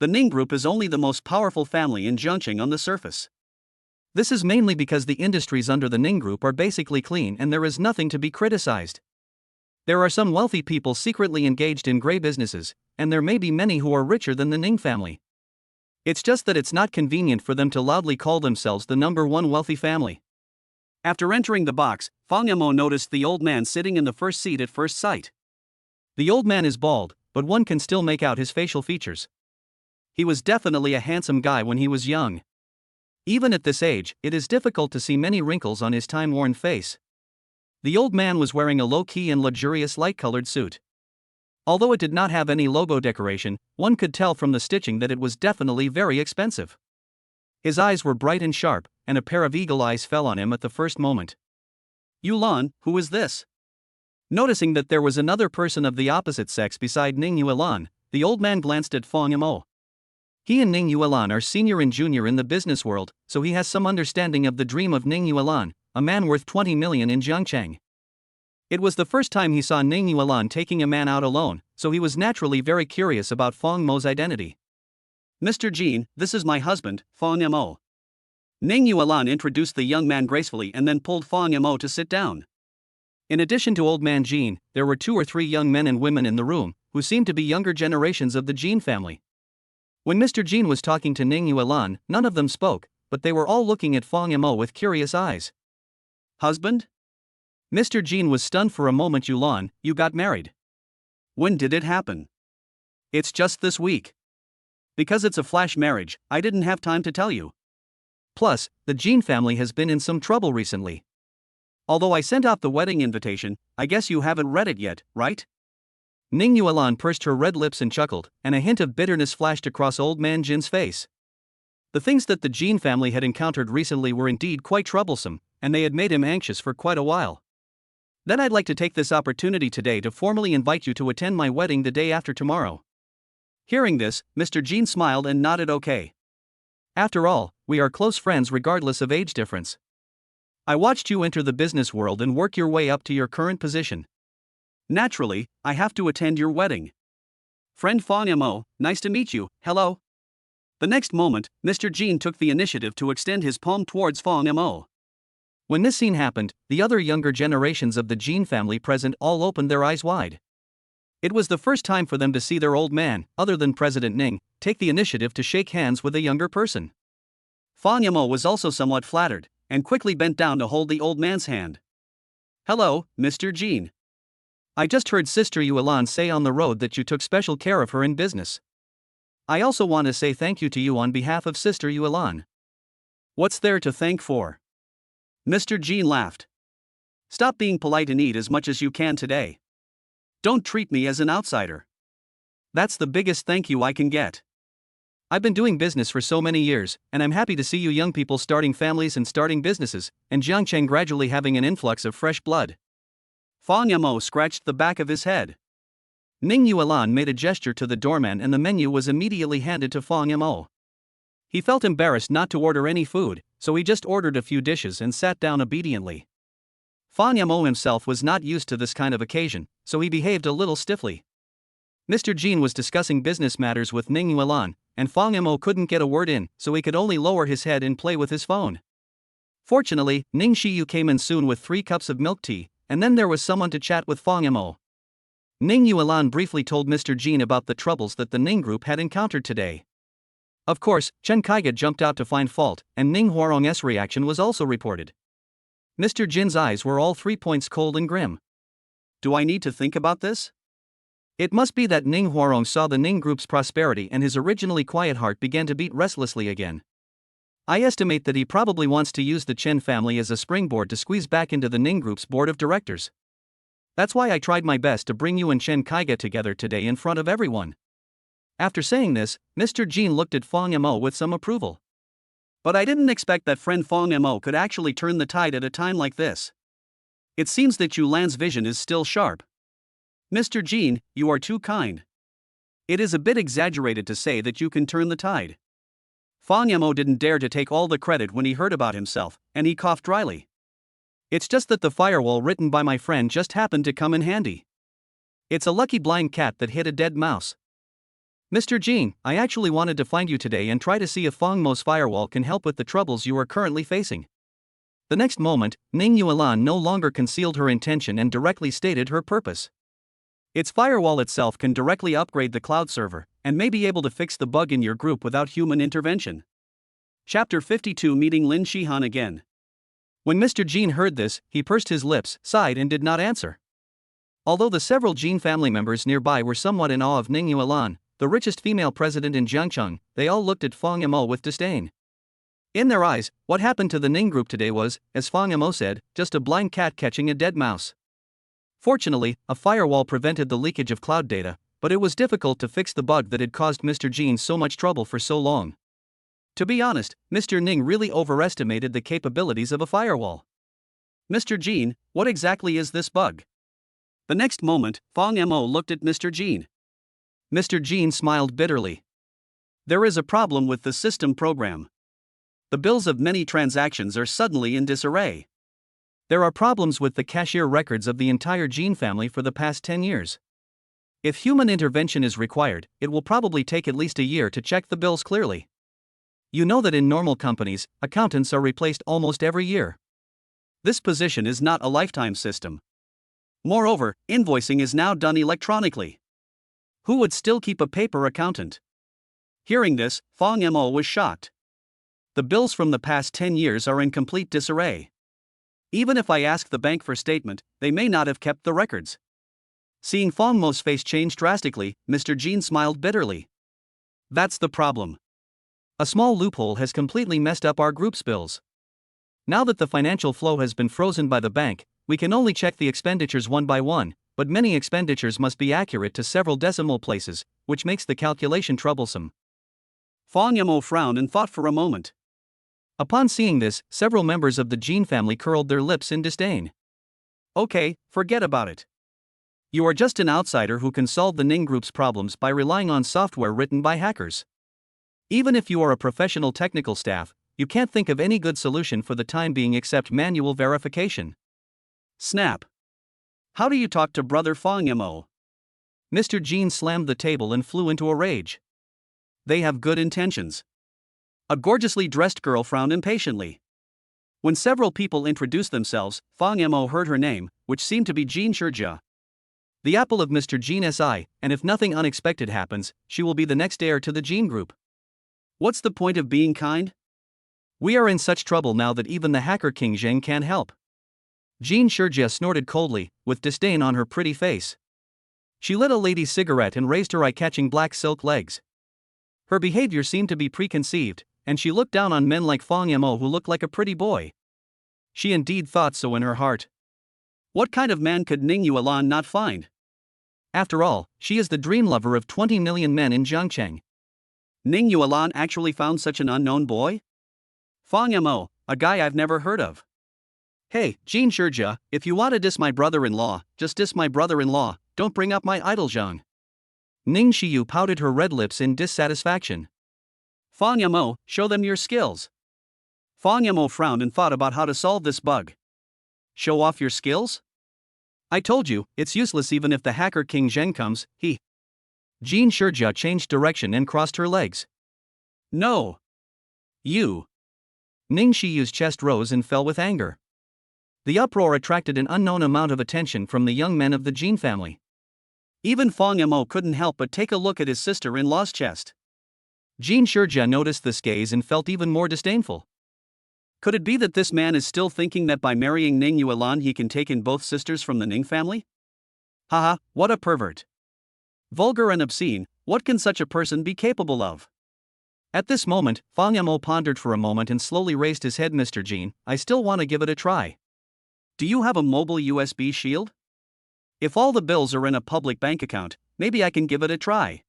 The Ning group is only the most powerful family in Jiangcheng on the surface. This is mainly because the industries under the Ning group are basically clean and there is nothing to be criticized. There are some wealthy people secretly engaged in gray businesses, and there may be many who are richer than the Ning family. It's just that it's not convenient for them to loudly call themselves the number one wealthy family." After entering the box, Fong Mo noticed the old man sitting in the first seat at first sight. The old man is bald, but one can still make out his facial features. He was definitely a handsome guy when he was young. Even at this age, it is difficult to see many wrinkles on his time-worn face. The old man was wearing a low-key and luxurious light-colored suit. Although it did not have any logo decoration, one could tell from the stitching that it was definitely very expensive. His eyes were bright and sharp, and a pair of eagle eyes fell on him at the first moment. "Yuan, who is this?" Noticing that there was another person of the opposite sex beside Ning Yuan, the old man glanced at Fong Mo. He and Ning Yuan are senior and junior in the business world, so he has some understanding of the dream of Ning Yuan, a man worth 20 million in Jiangcheng. It was the first time he saw Ning Yuan taking a man out alone, so he was naturally very curious about Fong Mo's identity. "Mr. Jean, this is my husband, Fong Mo." Ning Yuan introduced the young man gracefully and then pulled Fong Mo to sit down. In addition to old man Jean, there were 2 or 3 young men and women in the room, who seemed to be younger generations of the Jean family. When Mr. Jean was talking to Ning Yuan, none of them spoke, but they were all looking at Fong Mo with curious eyes. "Husband?" Mr. Jean was stunned for a moment. "Yuan, you got married. When did it happen?" "It's just this week. Because it's a flash marriage, I didn't have time to tell you. Plus, the Jean family has been in some trouble recently. Although I sent out the wedding invitation, I guess you haven't read it yet, right?" Ning Yuan pursed her red lips and chuckled, and a hint of bitterness flashed across old man Jin's face. The things that the Jean family had encountered recently were indeed quite troublesome, and they had made him anxious for quite a while. "Then I'd like to take this opportunity today to formally invite you to attend my wedding the day after tomorrow." Hearing this, Mr. Jean smiled and nodded okay. "After all, we are close friends regardless of age difference. I watched you enter the business world and work your way up to your current position. Naturally, I have to attend your wedding. Friend Fong Mo, nice to meet you, hello." The next moment, Mr. Jean took the initiative to extend his palm towards Fong Mo. When this scene happened, the other younger generations of the Jean family present all opened their eyes wide. It was the first time for them to see their old man, other than President Ning, take the initiative to shake hands with a younger person. Fong Mo was also somewhat flattered, and quickly bent down to hold the old man's hand. "Hello, Mr. Jean. I just heard Sister Yuan say on the road that you took special care of her in business. I also want to say thank you to you on behalf of Sister Yuan. What's there to thank for? Mr. Jean laughed. Stop being polite and eat as much as you can today. Don't treat me as an outsider. That's the biggest thank you I can get. I've been doing business for so many years, and I'm happy to see you young people starting families and starting businesses, and Jiangcheng gradually having an influx of fresh blood. Fang Yamo scratched the back of his head. Ning Yuan made a gesture to the doorman and the menu was immediately handed to Fang Yamo. He felt embarrassed not to order any food, so he just ordered a few dishes and sat down obediently. Fang Yamo himself was not used to this kind of occasion, so he behaved a little stiffly. Mr. Jean was discussing business matters with Ning Yuan, and Fang Yamo couldn't get a word in, so he could only lower his head and play with his phone. Fortunately, Ning Shiyu came in soon with 3 cups of milk tea, and then there was someone to chat with Fang Yamo. Ning Yuan briefly told Mr. Jean about the troubles that the Ning group had encountered today. Of course, Chen Kaiga jumped out to find fault, and Ning Huarong's reaction was also reported. Mr. Jin's eyes were all 3 points cold and grim. Do I need to think about this? It must be that Ning Huarong saw the Ning group's prosperity and his originally quiet heart began to beat restlessly again. I estimate that he probably wants to use the Chen family as a springboard to squeeze back into the Ning group's board of directors. That's why I tried my best to bring you and Chen Kaiga together today in front of everyone. After saying this, Mr. Jean looked at Fang Yamo with some approval. But I didn't expect that friend Fang Yamo could actually turn the tide at a time like this. It seems that Yulan's vision is still sharp. Mr. Jean, you are too kind. It is a bit exaggerated to say that you can turn the tide. Fang Yamo didn't dare to take all the credit when he heard about himself, and he coughed dryly. It's just that the firewall written by my friend just happened to come in handy. It's a lucky blind cat that hit a dead mouse. Mr. Jean, I actually wanted to find you today and try to see if Fang Mo's firewall can help with the troubles you are currently facing. The next moment, Ning Yuan no longer concealed her intention and directly stated her purpose. Its firewall itself can directly upgrade the cloud server, and may be able to fix the bug in your group without human intervention. Chapter 52 Meeting Lin Shihan again. When Mr. Jean heard this, he pursed his lips, sighed and did not answer. Although the several Jean family members nearby were somewhat in awe of Ning Yuan, the richest female president in Jiangcheng, they all looked at Fang Yamo with disdain. In their eyes, what happened to the Ning group today was, as Fang Yamo said, just a blind cat catching a dead mouse. Fortunately, a firewall prevented the leakage of cloud data, but it was difficult to fix the bug that had caused Mr. Jean so much trouble for so long. To be honest, Mr. Ning really overestimated the capabilities of a firewall. Mr. Jean, what exactly is this bug? The next moment, Fang Yamo looked at Mr. Jean. Mr. Jean smiled bitterly. There is a problem with the system program. The bills of many transactions are suddenly in disarray. There are problems with the cashier records of the entire Jean family for the past 10 years. If human intervention is required, it will probably take at least a year to check the bills clearly. You know that in normal companies, accountants are replaced almost every year. This position is not a lifetime system. Moreover, invoicing is now done electronically. Who would still keep a paper accountant? Hearing this, Fang Yamo was shocked. The bills from the past 10 years are in complete disarray. Even if I ask the bank for statement, they may not have kept the records. Seeing Fang Mo's face change drastically, Mr. Jean smiled bitterly. That's the problem. A small loophole has completely messed up our group's bills. Now that the financial flow has been frozen by the bank, we can only check the expenditures one by one, but many expenditures must be accurate to several decimal places, which makes the calculation troublesome. Fang Yamo frowned and thought for a moment. Upon seeing this, several members of the Jean family curled their lips in disdain. Okay, forget about it. You are just an outsider who can solve the Ning group's problems by relying on software written by hackers. Even if you are a professional technical staff, you can't think of any good solution for the time being except manual verification. Snap. How do you talk to brother Fang Yamo? Mr. Jean slammed the table and flew into a rage. They have good intentions. A gorgeously dressed girl frowned impatiently. When several people introduced themselves, Fang Yamo heard her name, which seemed to be Jean Shijia. The apple of Mr. Jean's eye, and if nothing unexpected happens, she will be the next heir to the Jean group. What's the point of being kind? We are in such trouble now that even the hacker King Zheng can't help. Jean Shijia snorted coldly, with disdain on her pretty face. She lit a lady's cigarette and raised her eye-catching black silk legs. Her behavior seemed to be preconceived, and she looked down on men like Fang Yamo who looked like a pretty boy. She indeed thought so in her heart. What kind of man could Ning Yuan not find? After all, she is the dream lover of 20 million men in Zhangcheng. Ning Yuan actually found such an unknown boy? Fang Yamo, a guy I've never heard of. Hey, Jean Shurjia, if you want to diss my brother-in-law, just diss my brother-in-law, don't bring up my idol Zhang. Ning Shiyu pouted her red lips in dissatisfaction. Fang Yamo, show them your skills. Fang Yamo frowned and thought about how to solve this bug. Show off your skills? I told you, it's useless even if the hacker King Zheng comes, he. Jean Shurjia changed direction and crossed her legs. No. You. Ning Shiyu's chest rose and fell with anger. The uproar attracted an unknown amount of attention from the young men of the Jean family. Even Fang Yamo couldn't help but take a look at his sister-in-law's chest. Jean Shurjia noticed this gaze and felt even more disdainful. Could it be that this man is still thinking that by marrying Ning Yuan he can take in both sisters from the Ning family? Haha, what a pervert. Vulgar and obscene, what can such a person be capable of? At this moment, Fang Yamo pondered for a moment and slowly raised his head. Mr. Jean, I still want to give it a try. Do you have a mobile USB shield? If all the bills are in a public bank account, maybe I can give it a try.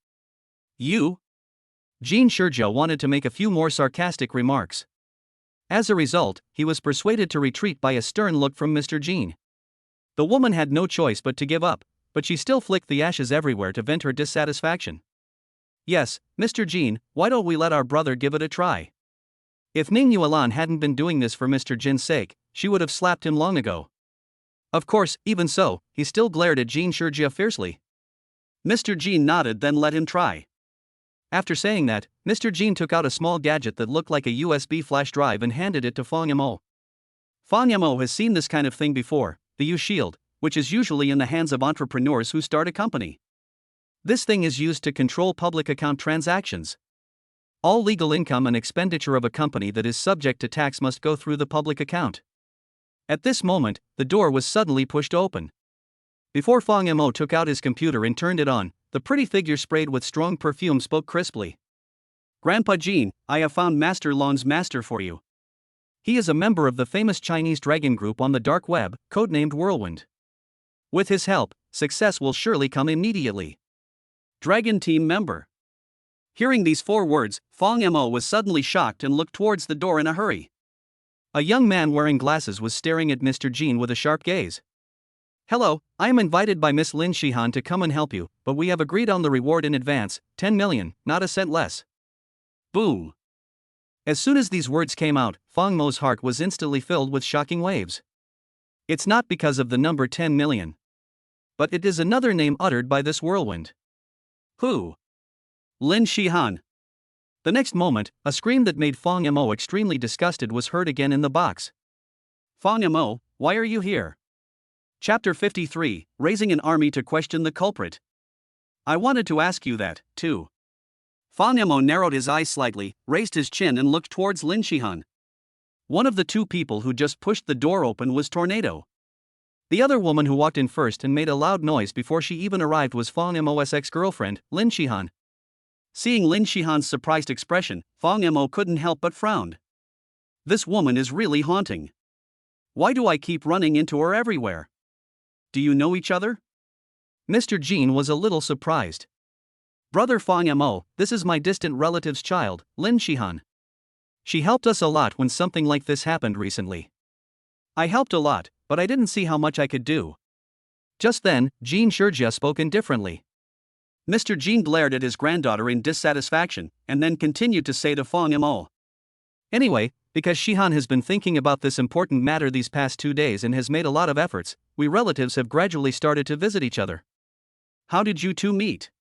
You? Jean Shurjia wanted to make a few more sarcastic remarks. As a result, he was persuaded to retreat by a stern look from Mr. Jean. The woman had no choice but to give up, but she still flicked the ashes everywhere to vent her dissatisfaction. Yes, Mr. Jean, why don't we let our brother give it a try? If Ning Yuan hadn't been doing this for Mr. Jin's sake, she would have slapped him long ago. Of course, even so, he still glared at Jean Shurjia fiercely. Mr. Jean nodded, then let him try. After saying that, Mr. Jean took out a small gadget that looked like a USB flash drive and handed it to Fang Yamo. Fang Yamo has seen this kind of thing before, the U-Shield, which is usually in the hands of entrepreneurs who start a company. This thing is used to control public account transactions. All legal income and expenditure of a company that is subject to tax must go through the public account. At this moment, the door was suddenly pushed open. Before Fang Yamo took out his computer and turned it on, the pretty figure sprayed with strong perfume spoke crisply. Grandpa Jean, I have found Master Lon's master for you. He is a member of the famous Chinese dragon group on the dark web, codenamed Whirlwind. With his help, success will surely come immediately. Dragon team member. Hearing these 4 words, Fang Yamo was suddenly shocked and looked towards the door in a hurry. A young man wearing glasses was staring at Mr. Jean with a sharp gaze. Hello, I am invited by Miss Lin Shihan to come and help you, but we have agreed on the reward in advance, 10 million, not a cent less. Boom. As soon as these words came out, Fang Mo's heart was instantly filled with shocking waves. It's not because of the number 10 million. But it is another name uttered by this whirlwind. Who? Lin Shihan. The next moment, a scream that made Fang Yamo extremely disgusted was heard again in the box. Fang Yamo, why are you here? Chapter 53, Raising an Army to Question the Culprit. I wanted to ask you that, too. Fang Yamo narrowed his eyes slightly, raised his chin and looked towards Lin Shihan. One of the 2 people who just pushed the door open was Tornado. The other woman who walked in first and made a loud noise before she even arrived was Fang Yamo's ex-girlfriend, Lin Shihan. Seeing Lin Shihan's surprised expression, Fang Yamo couldn't help but frown. This woman is really haunting. Why do I keep running into her everywhere? Do you know each other? Mr. Jean was a little surprised. Brother Fang Yamo, this is my distant relative's child, Lin Shihan. She helped us a lot when something like this happened recently. I helped a lot, but I didn't see how much I could do. Just then, Jean Shurjia spoke indifferently. Mr. Jean glared at his granddaughter in dissatisfaction, and then continued to say to Fang Yamo. Anyway, because Shihan has been thinking about this important matter these past 2 days and has made a lot of efforts, we relatives have gradually started to visit each other. How did you 2 meet?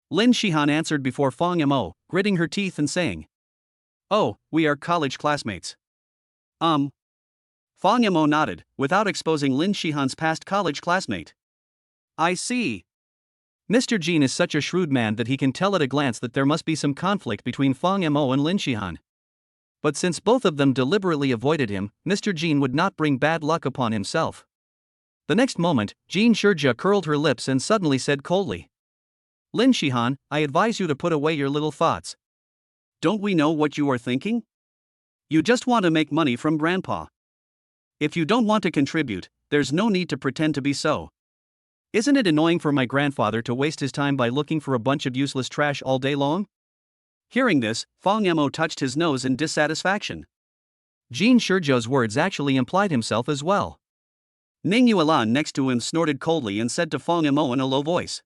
Lin Shihan answered before Fang Yamo, gritting her teeth and saying. Oh, we are college classmates. Fang Yamo nodded, without exposing Lin Shihan's past college classmate. I see. Mr. Jean is such a shrewd man that he can tell at a glance that there must be some conflict between Fang Yamo and Lin Shihan. But since both of them deliberately avoided him, Mr. Jean would not bring bad luck upon himself. The next moment, Jean Shurjia curled her lips and suddenly said coldly. Lin Shihan, I advise you to put away your little thoughts. Don't we know what you are thinking? You just want to make money from Grandpa. If you don't want to contribute, there's no need to pretend to be so. Isn't it annoying for my grandfather to waste his time by looking for a bunch of useless trash all day long? Hearing this, Fang Yamo touched his nose in dissatisfaction. Jin Shizhou's words actually implied himself as well. Ning Yuan next to him snorted coldly and said to Fang Yamo in a low voice,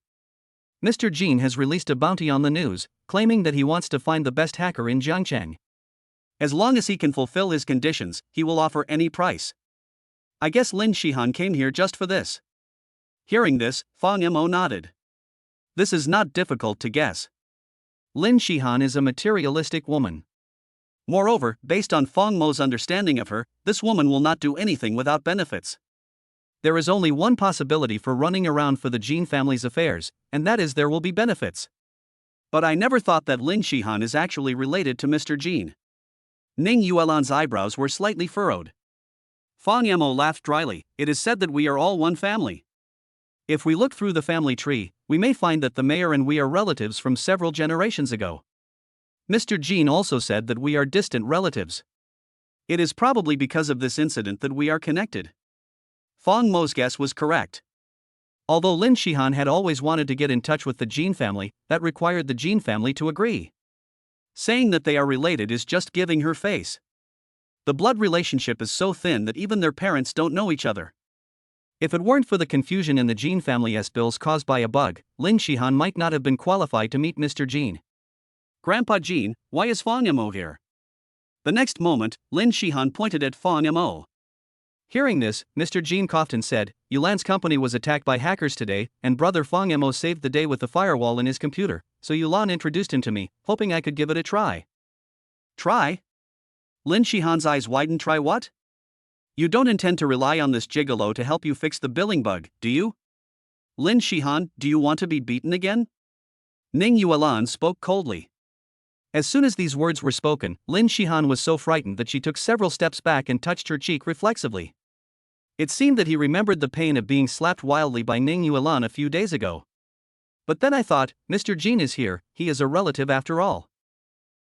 Mr. Jin has released a bounty on the news, claiming that he wants to find the best hacker in Jiangcheng. As long as he can fulfill his conditions, he will offer any price. I guess Lin Shihan came here just for this. Hearing this, Fang Yamo nodded. This is not difficult to guess. Lin Shihan is a materialistic woman. Moreover, based on Fang Mo's understanding of her, this woman will not do anything without benefits. There is only one possibility for running around for the Jin family's affairs, and that is there will be benefits. But I never thought that Lin Shihan is actually related to Mr. Jin. Ning Yuan's eyebrows were slightly furrowed. Fang Yamo laughed dryly. It is said that we are all one family. If we look through the family tree, we may find that the mayor and we are relatives from several generations ago. Mr. Jin also said that we are distant relatives. It is probably because of this incident that we are connected. Fang Mo's guess was correct. Although Lin Shihan had always wanted to get in touch with the Jin family, that required the Jin family to agree. Saying that they are related is just giving her face. The blood relationship is so thin that even their parents don't know each other. If it weren't for the confusion in the Jin family's bills caused by a bug, Lin Shihan might not have been qualified to meet Mr. Jin. Grandpa Jin, why is Fang Yamo here? The next moment, Lin Shihan pointed at Fang Yamo. Hearing this, Mr. Jin coughed and said, Yulan's company was attacked by hackers today, and brother Fang Yamo saved the day with the firewall in his computer, so Yulan introduced him to me, hoping I could give it a try. Try? Lin Shihan's eyes widened. Try what? You don't intend to rely on this gigolo to help you fix the billing bug, do you? Lin Shihan, do you want to be beaten again? Ning Yuan spoke coldly. As soon as these words were spoken, Lin Shihan was so frightened that she took several steps back and touched her cheek reflexively. It seemed that he remembered the pain of being slapped wildly by Ning Yuan a few days ago. But then I thought, Mr. Jin is here, he is a relative after all.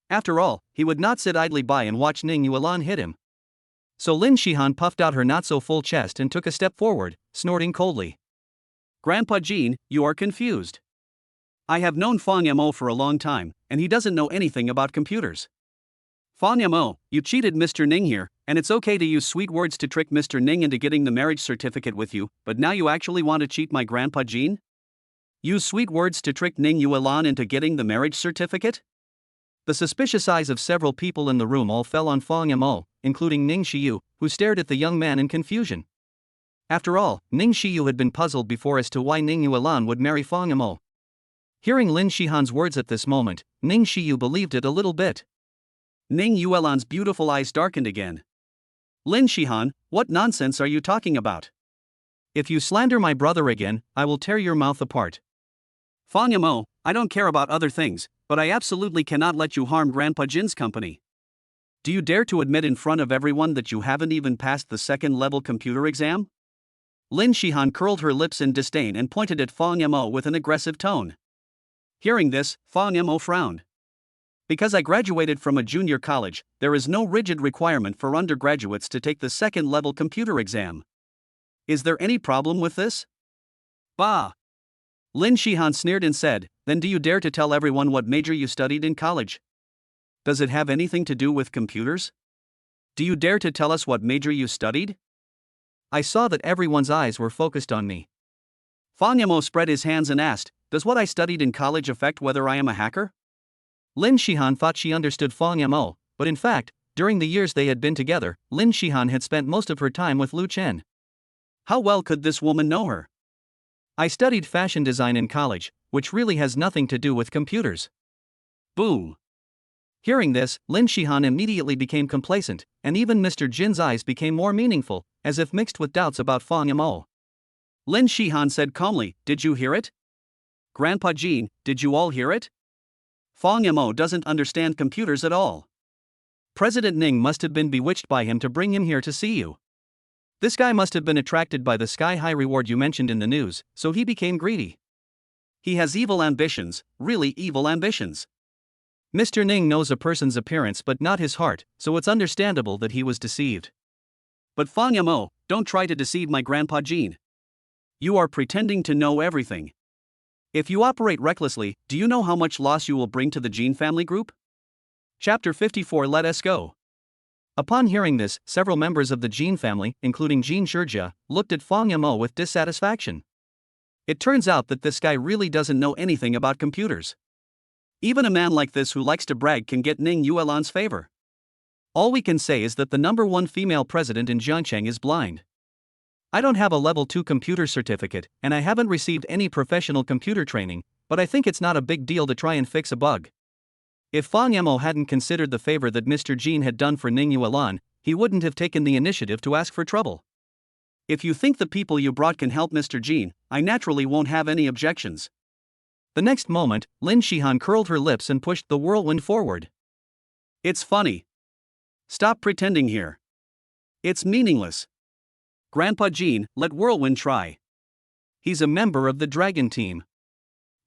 After all, he would not sit idly by and watch Ning Yuan hit him. So Lin Shihan puffed out her not-so-full chest and took a step forward, snorting coldly. Grandpa Jin, you are confused. I have known Fang Yamo for a long time, and he doesn't know anything about computers. Fang Yamo, you cheated Mr. Ning here, and it's okay to use sweet words to trick Mr. Ning into getting the marriage certificate with you, but now you actually want to cheat my Grandpa Jin? Use sweet words to trick Ning Yuan into getting the marriage certificate? The suspicious eyes of several people in the room all fell on Fang Yamo, including Ning Shiyu, who stared at the young man in confusion. After all, Ning Shiyu had been puzzled before as to why Ning Yuan would marry Fang Yamo. Hearing Lin Shihan's words at this moment, Ning Shiyu believed it a little bit. Ning Yuan's beautiful eyes darkened again. Lin Shihan, what nonsense are you talking about? If you slander my brother again, I will tear your mouth apart. Fang Yamo, I don't care about other things, but I absolutely cannot let you harm Grandpa Jin's company. Do you dare to admit in front of everyone that you haven't even passed the second-level computer exam? Lin Shihan curled her lips in disdain and pointed at Fang Yamo with an aggressive tone. Hearing this, Fang Yamo frowned. Because I graduated from a junior college, there is no rigid requirement for undergraduates to take the second-level computer exam. Is there any problem with this? Bah! Lin Shihan sneered and said, then do you dare to tell everyone what major you studied in college? Does it have anything to do with computers? Do you dare to tell us what major you studied? I saw that everyone's eyes were focused on me. Fang Yamo spread his hands and asked, does what I studied in college affect whether I am a hacker? Lin Shihan thought she understood Fang Yamo, but in fact, during the years they had been together, Lin Shihan had spent most of her time with Lu Chen. How well could this woman know her? I studied fashion design in college, which really has nothing to do with computers. Boom. Hearing this, Lin Shihan immediately became complacent, and even Mr. Jin's eyes became more meaningful, as if mixed with doubts about Fang Yamo. Lin Shihan said calmly, did you hear it? Grandpa Jin, did you all hear it? Fang Yamo doesn't understand computers at all. President Ning must have been bewitched by him to bring him here to see you. This guy must have been attracted by the sky-high reward you mentioned in the news, so he became greedy. He has evil ambitions, really evil ambitions. Mr. Ning knows a person's appearance but not his heart, so it's understandable that he was deceived. But Fang Yamo, don't try to deceive my grandpa Jean. You are pretending to know everything. If you operate recklessly, do you know how much loss you will bring to the Jean family group? Chapter 54. Let us go. Upon hearing this, several members of the Jean family, including Jean Shurjia, looked at Fang Yamo with dissatisfaction. It turns out that this guy really doesn't know anything about computers. Even a man like this who likes to brag can get Ning Yuan's favor. All we can say is that the #1 female president in Jiangcheng is blind. I don't have a level 2 computer certificate, and I haven't received any professional computer training, but I think it's not a big deal to try and fix a bug. If Fang Yamo hadn't considered the favor that Mr. Jean had done for Ning Yuan, he wouldn't have taken the initiative to ask for trouble. If you think the people you brought can help Mr. Jean, I naturally won't have any objections. The next moment, Lin Shihan curled her lips and pushed the whirlwind forward. It's funny. Stop pretending here. It's meaningless. Grandpa Jean, let Whirlwind try. He's a member of the Dragon team.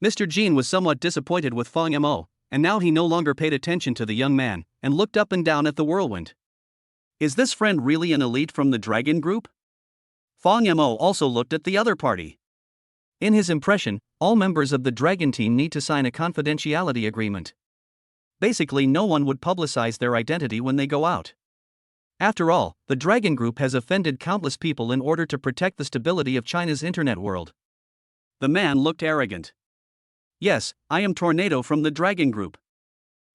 Mr. Jean was somewhat disappointed with Fang Yamo, and now he no longer paid attention to the young man, and looked up and down at the Whirlwind. Is this friend really an elite from the Dragon group? Fang Yamo also looked at the other party. In his impression, all members of the Dragon team need to sign a confidentiality agreement. Basically, no one would publicize their identity when they go out. After all, the Dragon Group has offended countless people in order to protect the stability of China's internet world. The man looked arrogant. Yes, I am Tornado from the Dragon Group.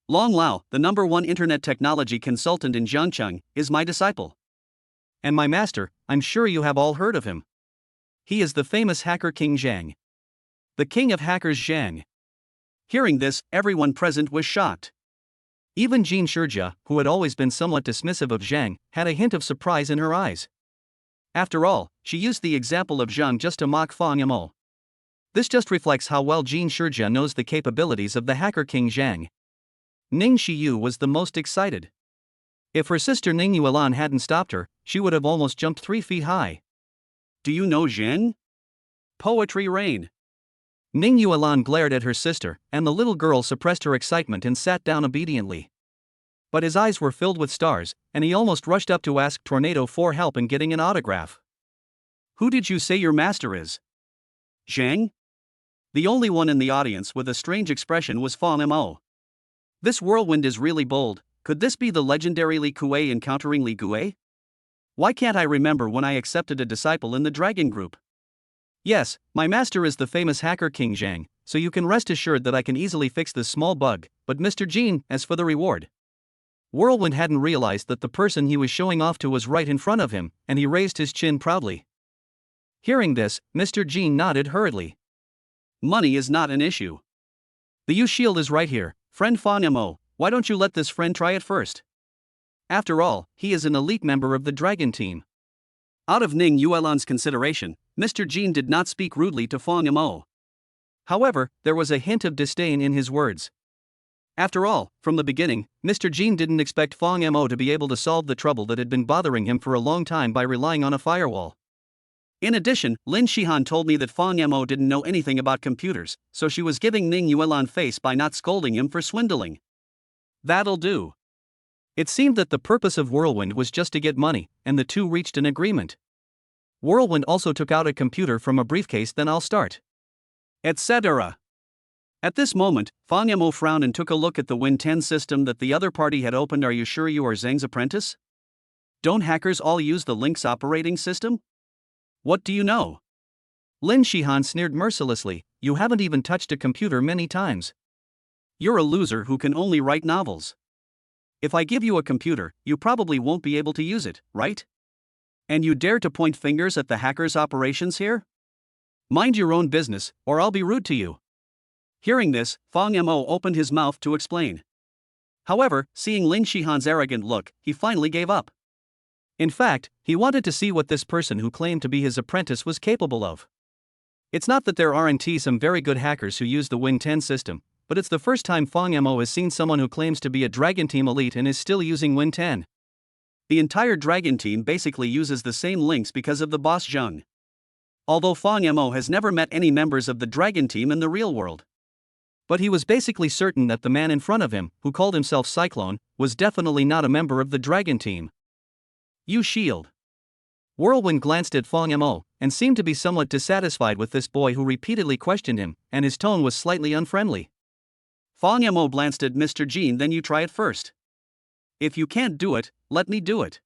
Long Lao, the #1 internet technology consultant in Jiangcheng, is my disciple. And my master, I'm sure you have all heard of him. He is the famous hacker King Zhang. The king of hackers Zhang. Hearing this, everyone present was shocked. Even Jean Shurjia, who had always been somewhat dismissive of Zhang, had a hint of surprise in her eyes. After all, she used the example of Zhang just to mock Fang Yamo. This just reflects how well Jean Shurjia knows the capabilities of the hacker king Zhang. Ning Xiyu was the most excited. If her sister Ning Yuan hadn't stopped her, she would have almost jumped 3 feet high. Do you know Zhang? Poetry rain. Ning Yuan glared at her sister, and the little girl suppressed her excitement and sat down obediently. But his eyes were filled with stars, and he almost rushed up to ask Tornado for help in getting an autograph. Who did you say your master is? Zhang? The only one in the audience with a strange expression was Fang Yamo. This Whirlwind is really bold. Could this be the legendary Li Kuei encountering Li Kuei? Why can't I remember when I accepted a disciple in the Dragon Group? Yes, my master is the famous hacker King Zhang, so you can rest assured that I can easily fix this small bug, but Mr. Jean, as for the reward. Whirlwind hadn't realized that the person he was showing off to was right in front of him, and he raised his chin proudly. Hearing this, Mr. Jean nodded hurriedly. Money is not an issue. The U-Shield is right here, friend Fang Yamo, why don't you let this friend try it first? After all, he is an elite member of the Dragon team. Out of Ning Yuan's consideration, Mr. Jean did not speak rudely to Fang Yamo. However, there was a hint of disdain in his words. After all, from the beginning, Mr. Jean didn't expect Fang Yamo to be able to solve the trouble that had been bothering him for a long time by relying on a firewall. In addition, Lin Shihan told me that Fang Yamo didn't know anything about computers, so she was giving Ning Yuan face by not scolding him for swindling. That'll do. It seemed that the purpose of Whirlwind was just to get money, and the two reached an agreement. Whirlwind also took out a computer from a briefcase. Then I'll start. Etc. At this moment, Fang Yamo frowned and took a look at the Win 10 system that the other party had opened. Are you sure you are Zhang's apprentice? Don't hackers all use the Lynx operating system? What do you know? Lin Shihan sneered mercilessly, you haven't even touched a computer many times. You're a loser who can only write novels. If I give you a computer, you probably won't be able to use it, right? And you dare to point fingers at the hackers' operations here? Mind your own business, or I'll be rude to you. Hearing this, Fang Yamo opened his mouth to explain. However, seeing Lin Shihan's arrogant look, he finally gave up. In fact, he wanted to see what this person who claimed to be his apprentice was capable of. It's not that there aren't some very good hackers who use the Win 10 system, but it's the first time Fang Yamo has seen someone who claims to be a Dragon Team elite and is still using Win 10. The entire Dragon Team basically uses the same links because of the boss Zheng. Although Fang Yamo has never met any members of the Dragon Team in the real world. But he was basically certain that the man in front of him, who called himself Cyclone, was definitely not a member of the Dragon team. You shield. Whirlwind glanced at Fong Mo, and seemed to be somewhat dissatisfied with this boy who repeatedly questioned him, and his tone was slightly unfriendly. Fong Mo glanced at Mr. Jean. Then you try it first. If you can't do it, let me do it.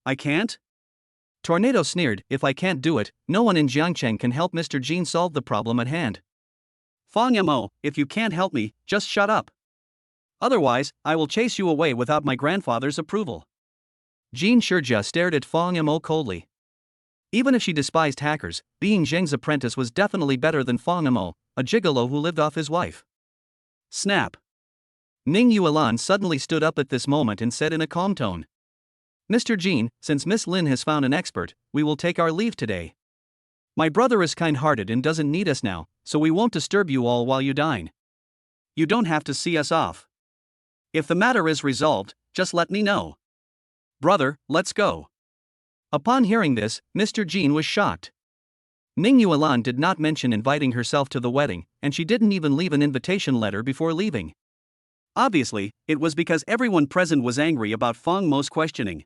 I can't? Tornado sneered. If I can't do it, no one in Jiangcheng can help Mr. Jean solve the problem at hand. Fong Mo, if you can't help me, just shut up. Otherwise, I will chase you away without my grandfather's approval. Jean Shurjia stared at Fong Mo coldly. Even if she despised hackers, being Zheng's apprentice was definitely better than Fong Mo, a gigolo who lived off his wife. Snap. Ning Yuan suddenly stood up at this moment and said in a calm tone. Mr. Jean, since Miss Lin has found an expert, we will take our leave today. My brother is kind-hearted and doesn't need us now, so we won't disturb you all while you dine. You don't have to see us off. If the matter is resolved, just let me know. Brother, let's go. Upon hearing this, Mr. Jean was shocked. Ning Yuan did not mention inviting herself to the wedding, and she didn't even leave an invitation letter before leaving. Obviously, it was because everyone present was angry about Fong Mo's questioning.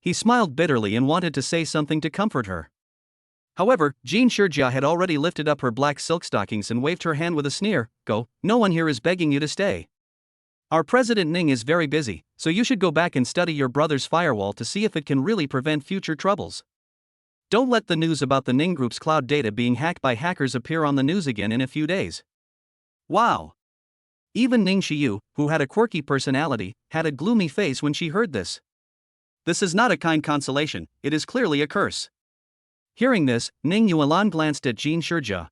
He smiled bitterly and wanted to say something to comfort her. However, Jean Shurjia had already lifted up her black silk stockings and waved her hand with a sneer. Go, no one here is begging you to stay. Our President Ning is very busy, so you should go back and study your brother's firewall to see if it can really prevent future troubles. Don't let the news about the Ning Group's cloud data being hacked by hackers appear on the news again in a few days. Wow! Even Ning Xiyu, who had a quirky personality, had a gloomy face when she heard this. This is not a kind consolation, it is clearly a curse. Hearing this, Ning Yuan glanced at Jean Shurjia.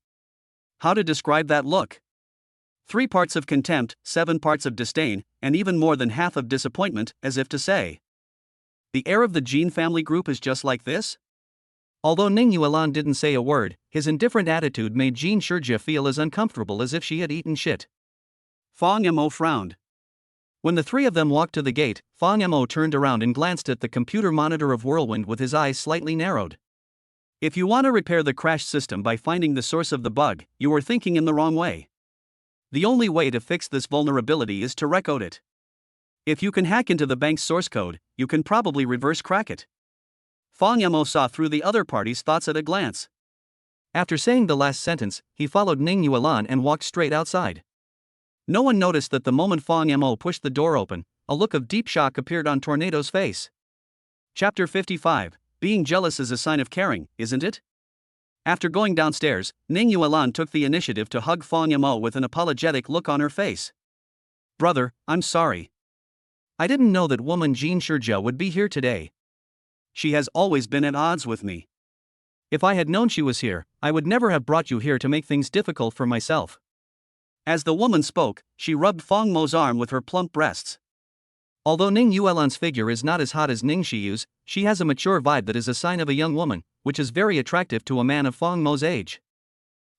How to describe that look? 3 parts of contempt, 7 parts of disdain, and even more than half of disappointment, as if to say. The heir of the Jean family group is just like this? Although Ning Yuan didn't say a word, his indifferent attitude made Jean Shurjia feel as uncomfortable as if she had eaten shit. Fong Mo frowned. When the 3 of them walked to the gate, Fong Mo turned around and glanced at the computer monitor of Whirlwind with his eyes slightly narrowed. If you want to repair the crashed system by finding the source of the bug, you are thinking in the wrong way. The only way to fix this vulnerability is to recode it. If you can hack into the bank's source code, you can probably reverse crack it. Fong Mo saw through the other party's thoughts at a glance. After saying the last sentence, he followed Ning Yuan and walked straight outside. No one noticed that the moment Fong Mo pushed the door open, a look of deep shock appeared on Tornado's face. Chapter 55. Being jealous is a sign of caring, isn't it? After going downstairs, Ning Yuan took the initiative to hug Fong Mo with an apologetic look on her face. Brother, I'm sorry. I didn't know that woman Jean Shurjia would be here today. She has always been at odds with me. If I had known she was here, I would never have brought you here to make things difficult for myself. As the woman spoke, she rubbed Fong Mo's arm with her plump breasts. Although Ning Yuan's figure is not as hot as Ning Xiyu's, she has a mature vibe that is a sign of a young woman, which is very attractive to a man of Fong Mo's age.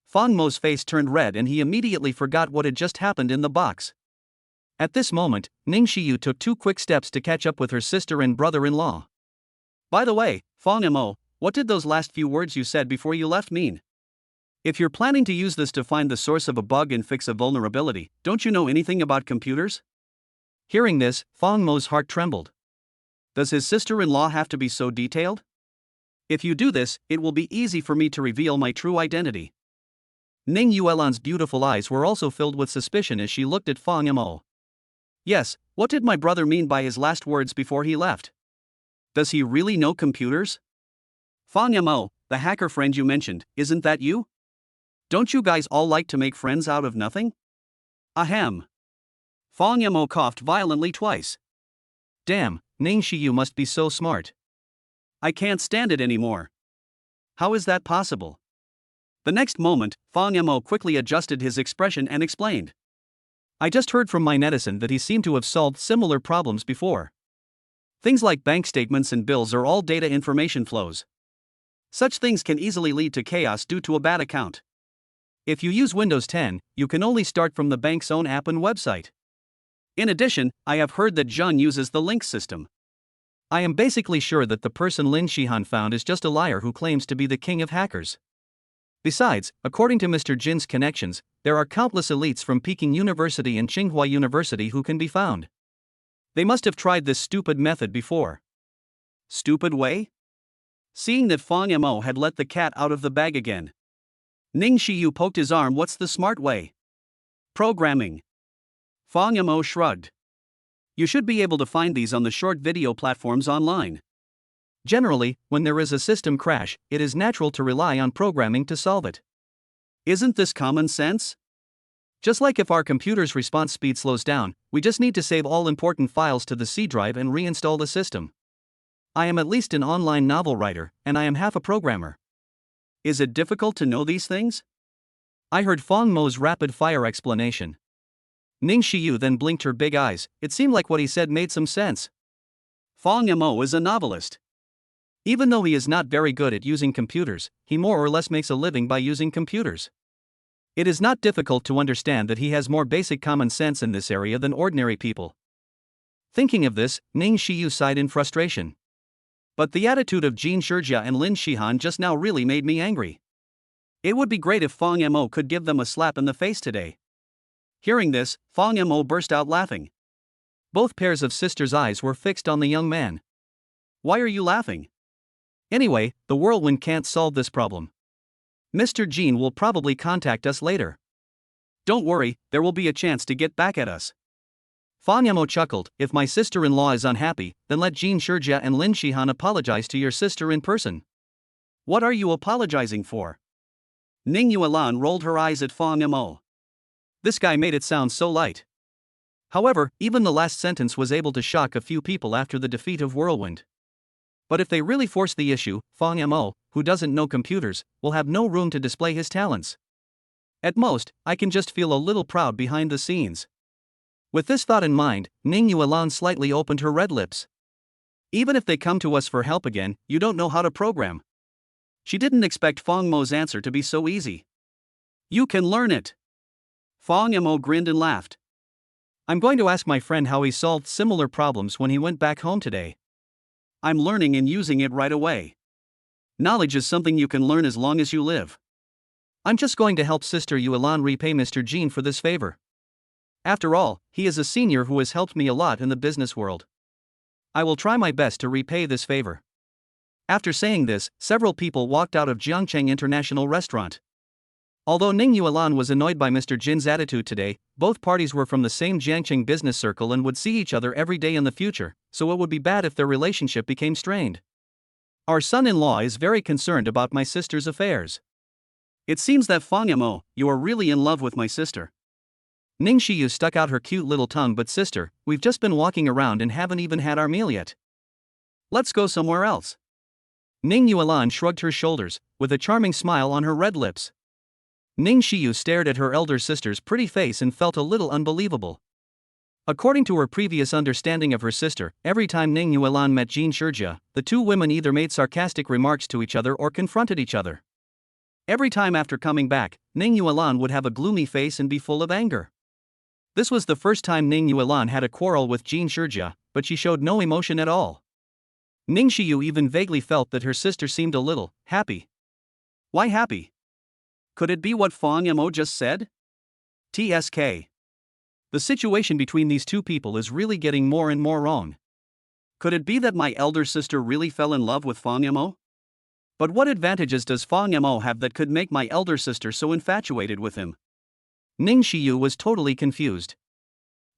Fong Mo's face turned red and he immediately forgot what had just happened in the box. At this moment, Ning Xiyu took 2 quick steps to catch up with her sister and brother-in-law. By the way, Fong Mo, what did those last few words you said before you left mean? If you're planning to use this to find the source of a bug and fix a vulnerability, don't you know anything about computers? Hearing this, Fong Mo's heart trembled. Does his sister-in-law have to be so detailed? If you do this, it will be easy for me to reveal my true identity. Ning Yuan's beautiful eyes were also filled with suspicion as she looked at Fong Mo. Yes, what did my brother mean by his last words before he left? Does he really know computers? Fong Mo, the hacker friend you mentioned, isn't that you? Don't you guys all like to make friends out of nothing? Ahem. Fong Mo coughed violently twice. Damn, Ning Xiyu must be so smart. I can't stand it anymore. How is that possible? The next moment, Fong Mo quickly adjusted his expression and explained. I just heard from my netizen that he seemed to have solved similar problems before. Things like bank statements and bills are all data information flows. Such things can easily lead to chaos due to a bad account. If you use Windows 10, you can only start from the bank's own app and website. In addition, I have heard that Zhang uses the link system. I am basically sure that the person Lin Shihan found is just a liar who claims to be the king of hackers. Besides, according to Mr. Jin's connections, there are countless elites from Peking University and Tsinghua University who can be found. They must have tried this stupid method before. Stupid way? Seeing that Fang Mo had let the cat out of the bag again, Ning Xiu poked his arm. What's the smart way? Programming. Fang Mo shrugged. You should be able to find these on the short video platforms online. Generally, when there is a system crash, it is natural to rely on programming to solve it. Isn't this common sense? Just like if our computer's response speed slows down, we just need to save all important files to the C drive and reinstall the system. I am at least an online novel writer, and I am half a programmer. Is it difficult to know these things? I heard Fang Mo's rapid-fire explanation. Ning Xiu then blinked her big eyes. It seemed like what he said made some sense. Fang Mo is a novelist. Even though he is not very good at using computers, he more or less makes a living by using computers. It is not difficult to understand that he has more basic common sense in this area than ordinary people. Thinking of this, Ning Xiu sighed in frustration. But the attitude of Jin Shijia and Lin Shihan just now really made me angry. It would be great if Fang Mo could give them a slap in the face today. Hearing this, Fang Mo burst out laughing. Both pairs of sisters' eyes were fixed on the young man. Why are you laughing? Anyway, the whirlwind can't solve this problem. Mr. Jin will probably contact us later. Don't worry, there will be a chance to get back at us. Fang Mo chuckled. If my sister-in-law is unhappy, then let Jin Shijia and Lin Shihan apologize to your sister in person. What are you apologizing for? Ning Yuan rolled her eyes at Fang Mo. This guy made it sound so light. However, even the last sentence was able to shock a few people after the defeat of Whirlwind. But if they really force the issue, Fang Mo, who doesn't know computers, will have no room to display his talents. At most, I can just feel a little proud behind the scenes. With this thought in mind, Ning Yuan slightly opened her red lips. Even if they come to us for help again, you don't know how to program. She didn't expect Fang Mo's answer to be so easy. You can learn it. Fang Mo grinned and laughed. I'm going to ask my friend how he solved similar problems when he went back home today. I'm learning and using it right away. Knowledge is something you can learn as long as you live. I'm just going to help Sister Yuan repay Mr. Jin for this favor. After all, he is a senior who has helped me a lot in the business world. I will try my best to repay this favor. After saying this, several people walked out of Jiangcheng International Restaurant. Although Ning Yuan was annoyed by Mr. Jin's attitude today, both parties were from the same Jiangcheng business circle and would see each other every day in the future, so it would be bad if their relationship became strained. Our son-in-law is very concerned about my sister's affairs. It seems that Fang Mo, you are really in love with my sister. Ning Xiu stuck out her cute little tongue. But sister, we've just been walking around and haven't even had our meal yet. Let's go somewhere else. Ning Yuan shrugged her shoulders, with a charming smile on her red lips. Ning Xiu stared at her elder sister's pretty face and felt a little unbelievable. According to her previous understanding of her sister, every time Ning Yuan met Jin Shijia, the two women either made sarcastic remarks to each other or confronted each other. Every time after coming back, Ning Yuan would have a gloomy face and be full of anger. This was the first time Ning Yuan had a quarrel with Jin Shijia, but she showed no emotion at all. Ning Xiu even vaguely felt that her sister seemed a little happy. Why happy? Could it be what Fang Mo just said? TSK. The situation between these two people is really getting more and more wrong. Could it be that my elder sister really fell in love with Fang Mo? But what advantages does Fang Mo have that could make my elder sister so infatuated with him? Ning Xiu was totally confused.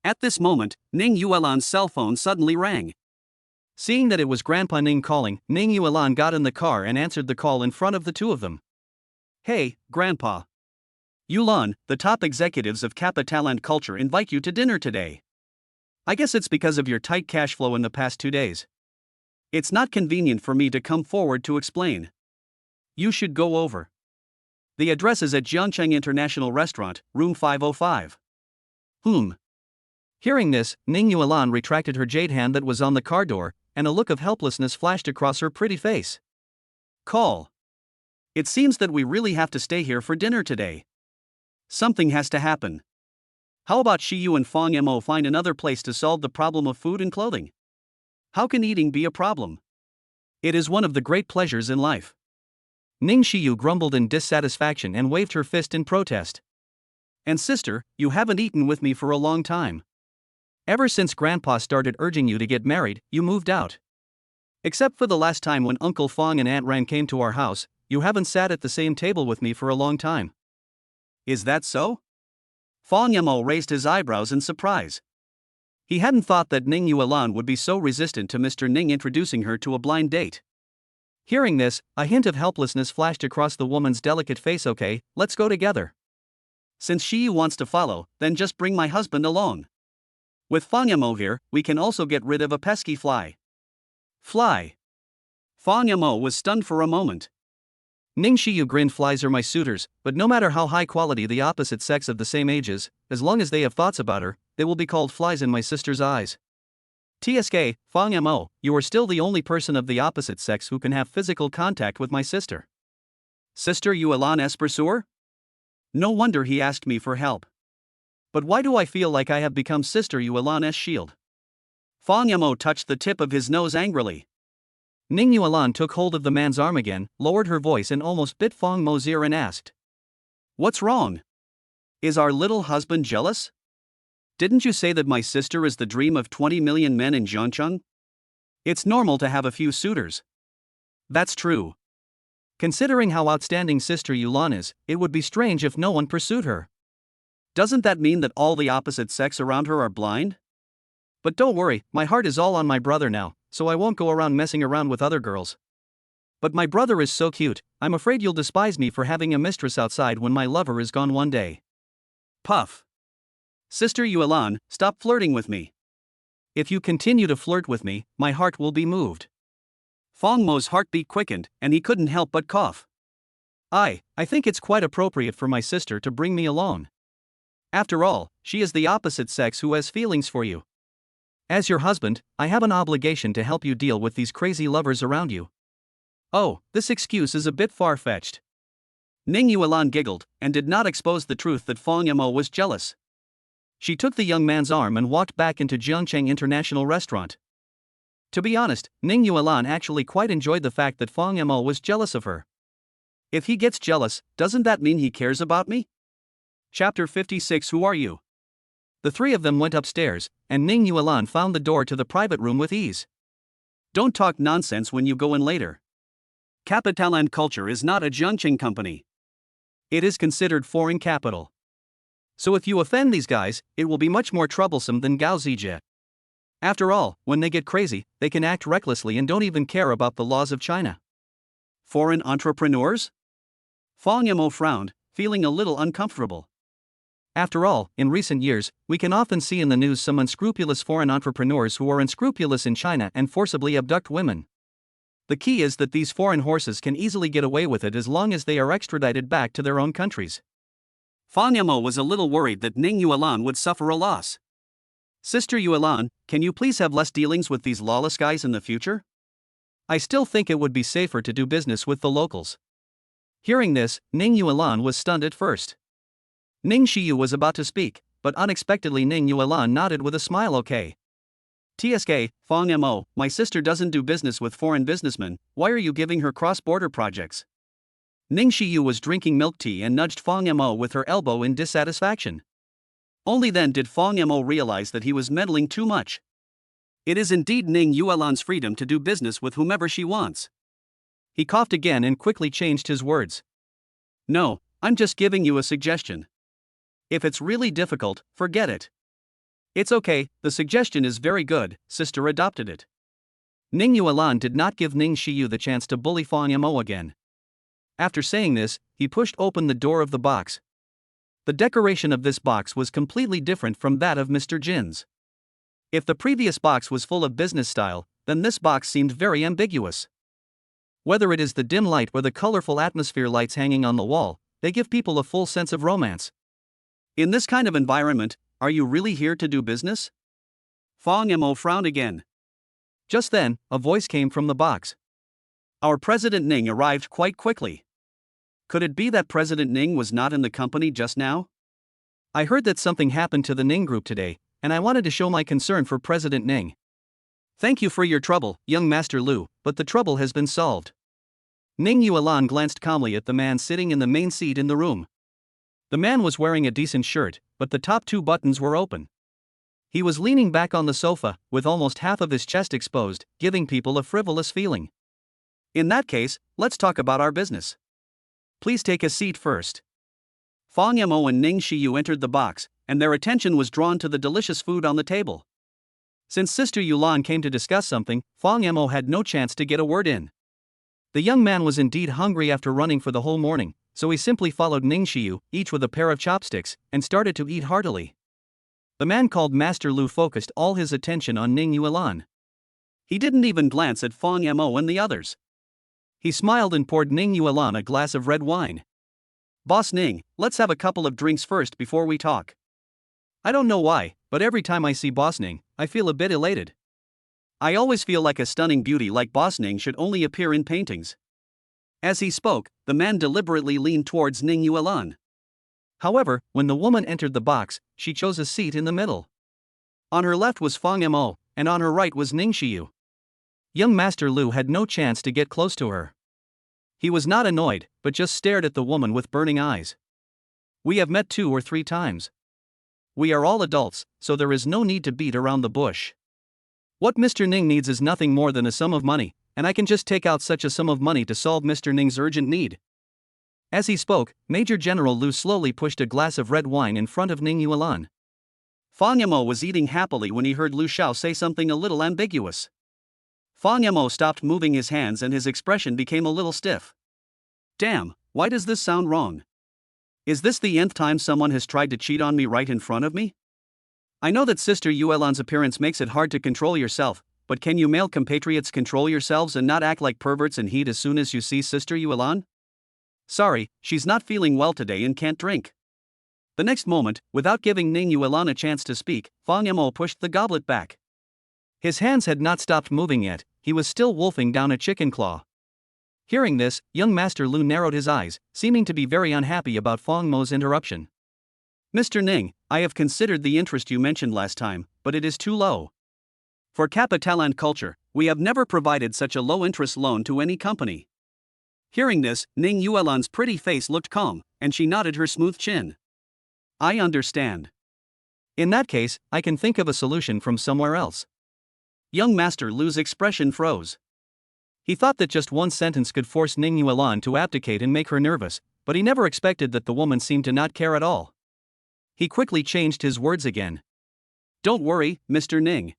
At this moment, Ning Yuan's cell phone suddenly rang. Seeing that it was Grandpa Ning calling, Ning Yuan got in the car and answered the call in front of the two of them. Hey, Grandpa. Yulan, the top executives of Kappa Talent Culture invite you to dinner today. I guess it's because of your tight cash flow in the past 2 days. It's not convenient for me to come forward to explain. You should go over. The address is at Jiangcheng International Restaurant, room 505. Hearing this, Ning Yuan retracted her jade hand that was on the car door, and a look of helplessness flashed across her pretty face. Call. It seems that we really have to stay here for dinner today. Something has to happen. How about Xiyu and Fang Mo find another place to solve the problem of food and clothing? How can eating be a problem? It is one of the great pleasures in life. Ning Xiu grumbled in dissatisfaction and waved her fist in protest. And sister, you haven't eaten with me for a long time. Ever since Grandpa started urging you to get married, you moved out. Except for the last time when Uncle Fong and Aunt Ran came to our house, you haven't sat at the same table with me for a long time. Is that so? Fong Yamo raised his eyebrows in surprise. He hadn't thought that Ning Yuan would be so resistant to Mr. Ning introducing her to a blind date. Hearing this, a hint of helplessness flashed across the woman's delicate face. Okay, let's go together. Since she wants to follow, then just bring my husband along. With Fong Yamo here, we can also get rid of a pesky fly. Fly. Fong Yamo was stunned for a moment. Ning Xiu grinned. Flies are my suitors, but no matter how high quality the opposite sex of the same age is, as long as they have thoughts about her, they will be called flies in my sister's eyes. TSK, Fong Mo, you are still the only person of the opposite sex who can have physical contact with my sister. Sister Yuan's pursuer? No wonder he asked me for help. But why do I feel like I have become Sister Yuan's shield? Fong Mo touched the tip of his nose angrily. Ning Yuan took hold of the man's arm again, lowered her voice and almost bit Fong Mo's ear and asked. What's wrong? Is our little husband jealous? Didn't you say that my sister is the dream of 20 million men in Zhangcheng? It's normal to have a few suitors. That's true. Considering how outstanding Sister Yuan is, it would be strange if no one pursued her. Doesn't that mean that all the opposite sex around her are blind? But don't worry, my heart is all on my brother now, so I won't go around messing around with other girls. But my brother is so cute, I'm afraid you'll despise me for having a mistress outside when my lover is gone one day. Puff. Sister Yuan, stop flirting with me. If you continue to flirt with me, my heart will be moved. Fong Mo's heartbeat quickened, and he couldn't help but cough. I think it's quite appropriate for my sister to bring me along. After all, she is the opposite sex who has feelings for you. As your husband, I have an obligation to help you deal with these crazy lovers around you. Oh, this excuse is a bit far-fetched. Ning Yuan giggled, and did not expose the truth that Fong Mo was jealous. She took the young man's arm and walked back into Jiangcheng International Restaurant. To be honest, Ning Yuan actually quite enjoyed the fact that Fong Mo was jealous of her. If he gets jealous, doesn't that mean he cares about me? Chapter 56. Who are you? The three of them went upstairs, and Ning Yuan found the door to the private room with ease. Don't talk nonsense when you go in later. Capital and Culture is not a Jiangcheng company. It is considered foreign capital. So if you offend these guys, it will be much more troublesome than Gao Zijie. After all, when they get crazy, they can act recklessly and don't even care about the laws of China. Foreign entrepreneurs? Fong Mo frowned, feeling a little uncomfortable. After all, in recent years, we can often see in the news some unscrupulous foreign entrepreneurs who are unscrupulous in China and forcibly abduct women. The key is that these foreign horses can easily get away with it as long as they are extradited back to their own countries. Fong Mo was a little worried that Ning Yuan would suffer a loss. Sister Yuan, can you please have less dealings with these lawless guys in the future? I still think it would be safer to do business with the locals. Hearing this, Ning Yuan was stunned at first. Ning Xiu was about to speak, but unexpectedly Ning Yuan nodded with a smile. Okay. TSK, Fong Mo, my sister doesn't do business with foreign businessmen, why are you giving her cross-border projects? Ning Xiu was drinking milk tea and nudged Fong Mo with her elbow in dissatisfaction. Only then did Fong Mo realize that he was meddling too much. It is indeed Ning Yuan's freedom to do business with whomever she wants. He coughed again and quickly changed his words. No, I'm just giving you a suggestion. If it's really difficult, forget it. It's okay, the suggestion is very good, sister adopted it. Ning Yuan did not give Ning Xiu the chance to bully Fong Mo again. After saying this, he pushed open the door of the box. The decoration of this box was completely different from that of Mr. Jin's. If the previous box was full of business style, then this box seemed very ambiguous. Whether it is the dim light or the colorful atmosphere lights hanging on the wall, they give people a full sense of romance. In this kind of environment, are you really here to do business? Fong Mo frowned again. Just then, a voice came from the box. Our President Ning arrived quite quickly. Could it be that President Ning was not in the company just now? I heard that something happened to the Ning group today, and I wanted to show my concern for President Ning. Thank you for your trouble, young Master Lu, but the trouble has been solved. Ning Yuan glanced calmly at the man sitting in the main seat in the room. The man was wearing a decent shirt, but the top two buttons were open. He was leaning back on the sofa, with almost half of his chest exposed, giving people a frivolous feeling. In that case, let's talk about our business. Please take a seat first. Fang Yamo and Ning Shiyu entered the box, and their attention was drawn to the delicious food on the table. Since Sister Yulan came to discuss something, Fang Yamo had no chance to get a word in. The young man was indeed hungry after running for the whole morning, so he simply followed Ning Shiyu, each with a pair of chopsticks, and started to eat heartily. The man called Master Lu focused all his attention on Ning Yuan. He didn't even glance at Fang Yamo and the others. He smiled and poured Ning Yuan a glass of red wine. "Boss Ning, let's have a couple of drinks first before we talk." I don't know why, but every time I see Boss Ning, I feel a bit elated. I always feel like a stunning beauty like Boss Ning should only appear in paintings. As he spoke, the man deliberately leaned towards Ning Yuan. However, when the woman entered the box, she chose a seat in the middle. On her left was Fang Mo, and on her right was Ning Shiyu. Young Master Lu had no chance to get close to her. He was not annoyed, but just stared at the woman with burning eyes. "We have met 2 or 3 times. We are all adults, so there is no need to beat around the bush. What Mr. Ning needs is nothing more than a sum of money, and I can just take out such a sum of money to solve Mr. Ning's urgent need." As he spoke, Major General Lu slowly pushed a glass of red wine in front of Ning Yuan. Fang Yamo was eating happily when he heard Lu Xiao say something a little ambiguous. Fang Yamo stopped moving his hands and his expression became a little stiff. "Damn, why does this sound wrong? Is this the nth time someone has tried to cheat on me right in front of me? I know that Sister Yuelan's appearance makes it hard to control yourself, but can you male compatriots control yourselves and not act like perverts and heat as soon as you see Sister Yuelan? Sorry, she's not feeling well today and can't drink." The next moment, without giving Ning Yuan a chance to speak, Fang Yamo pushed the goblet back. His hands had not stopped moving yet, he was still wolfing down a chicken claw. Hearing this, young Master Lu narrowed his eyes, seeming to be very unhappy about Fang Mo's interruption. "Mr. Ning, I have considered the interest you mentioned last time, but it is too low. For Capitaland culture, we have never provided such a low-interest loan to any company." Hearing this, Ning Yuelan's pretty face looked calm, and she nodded her smooth chin. "I understand. In that case, I can think of a solution from somewhere else." Young Master Lu's expression froze. He thought that just one sentence could force Ning Yuan to abdicate and make her nervous, but he never expected that the woman seemed to not care at all. He quickly changed his words again. "Don't worry, Mr. Ning.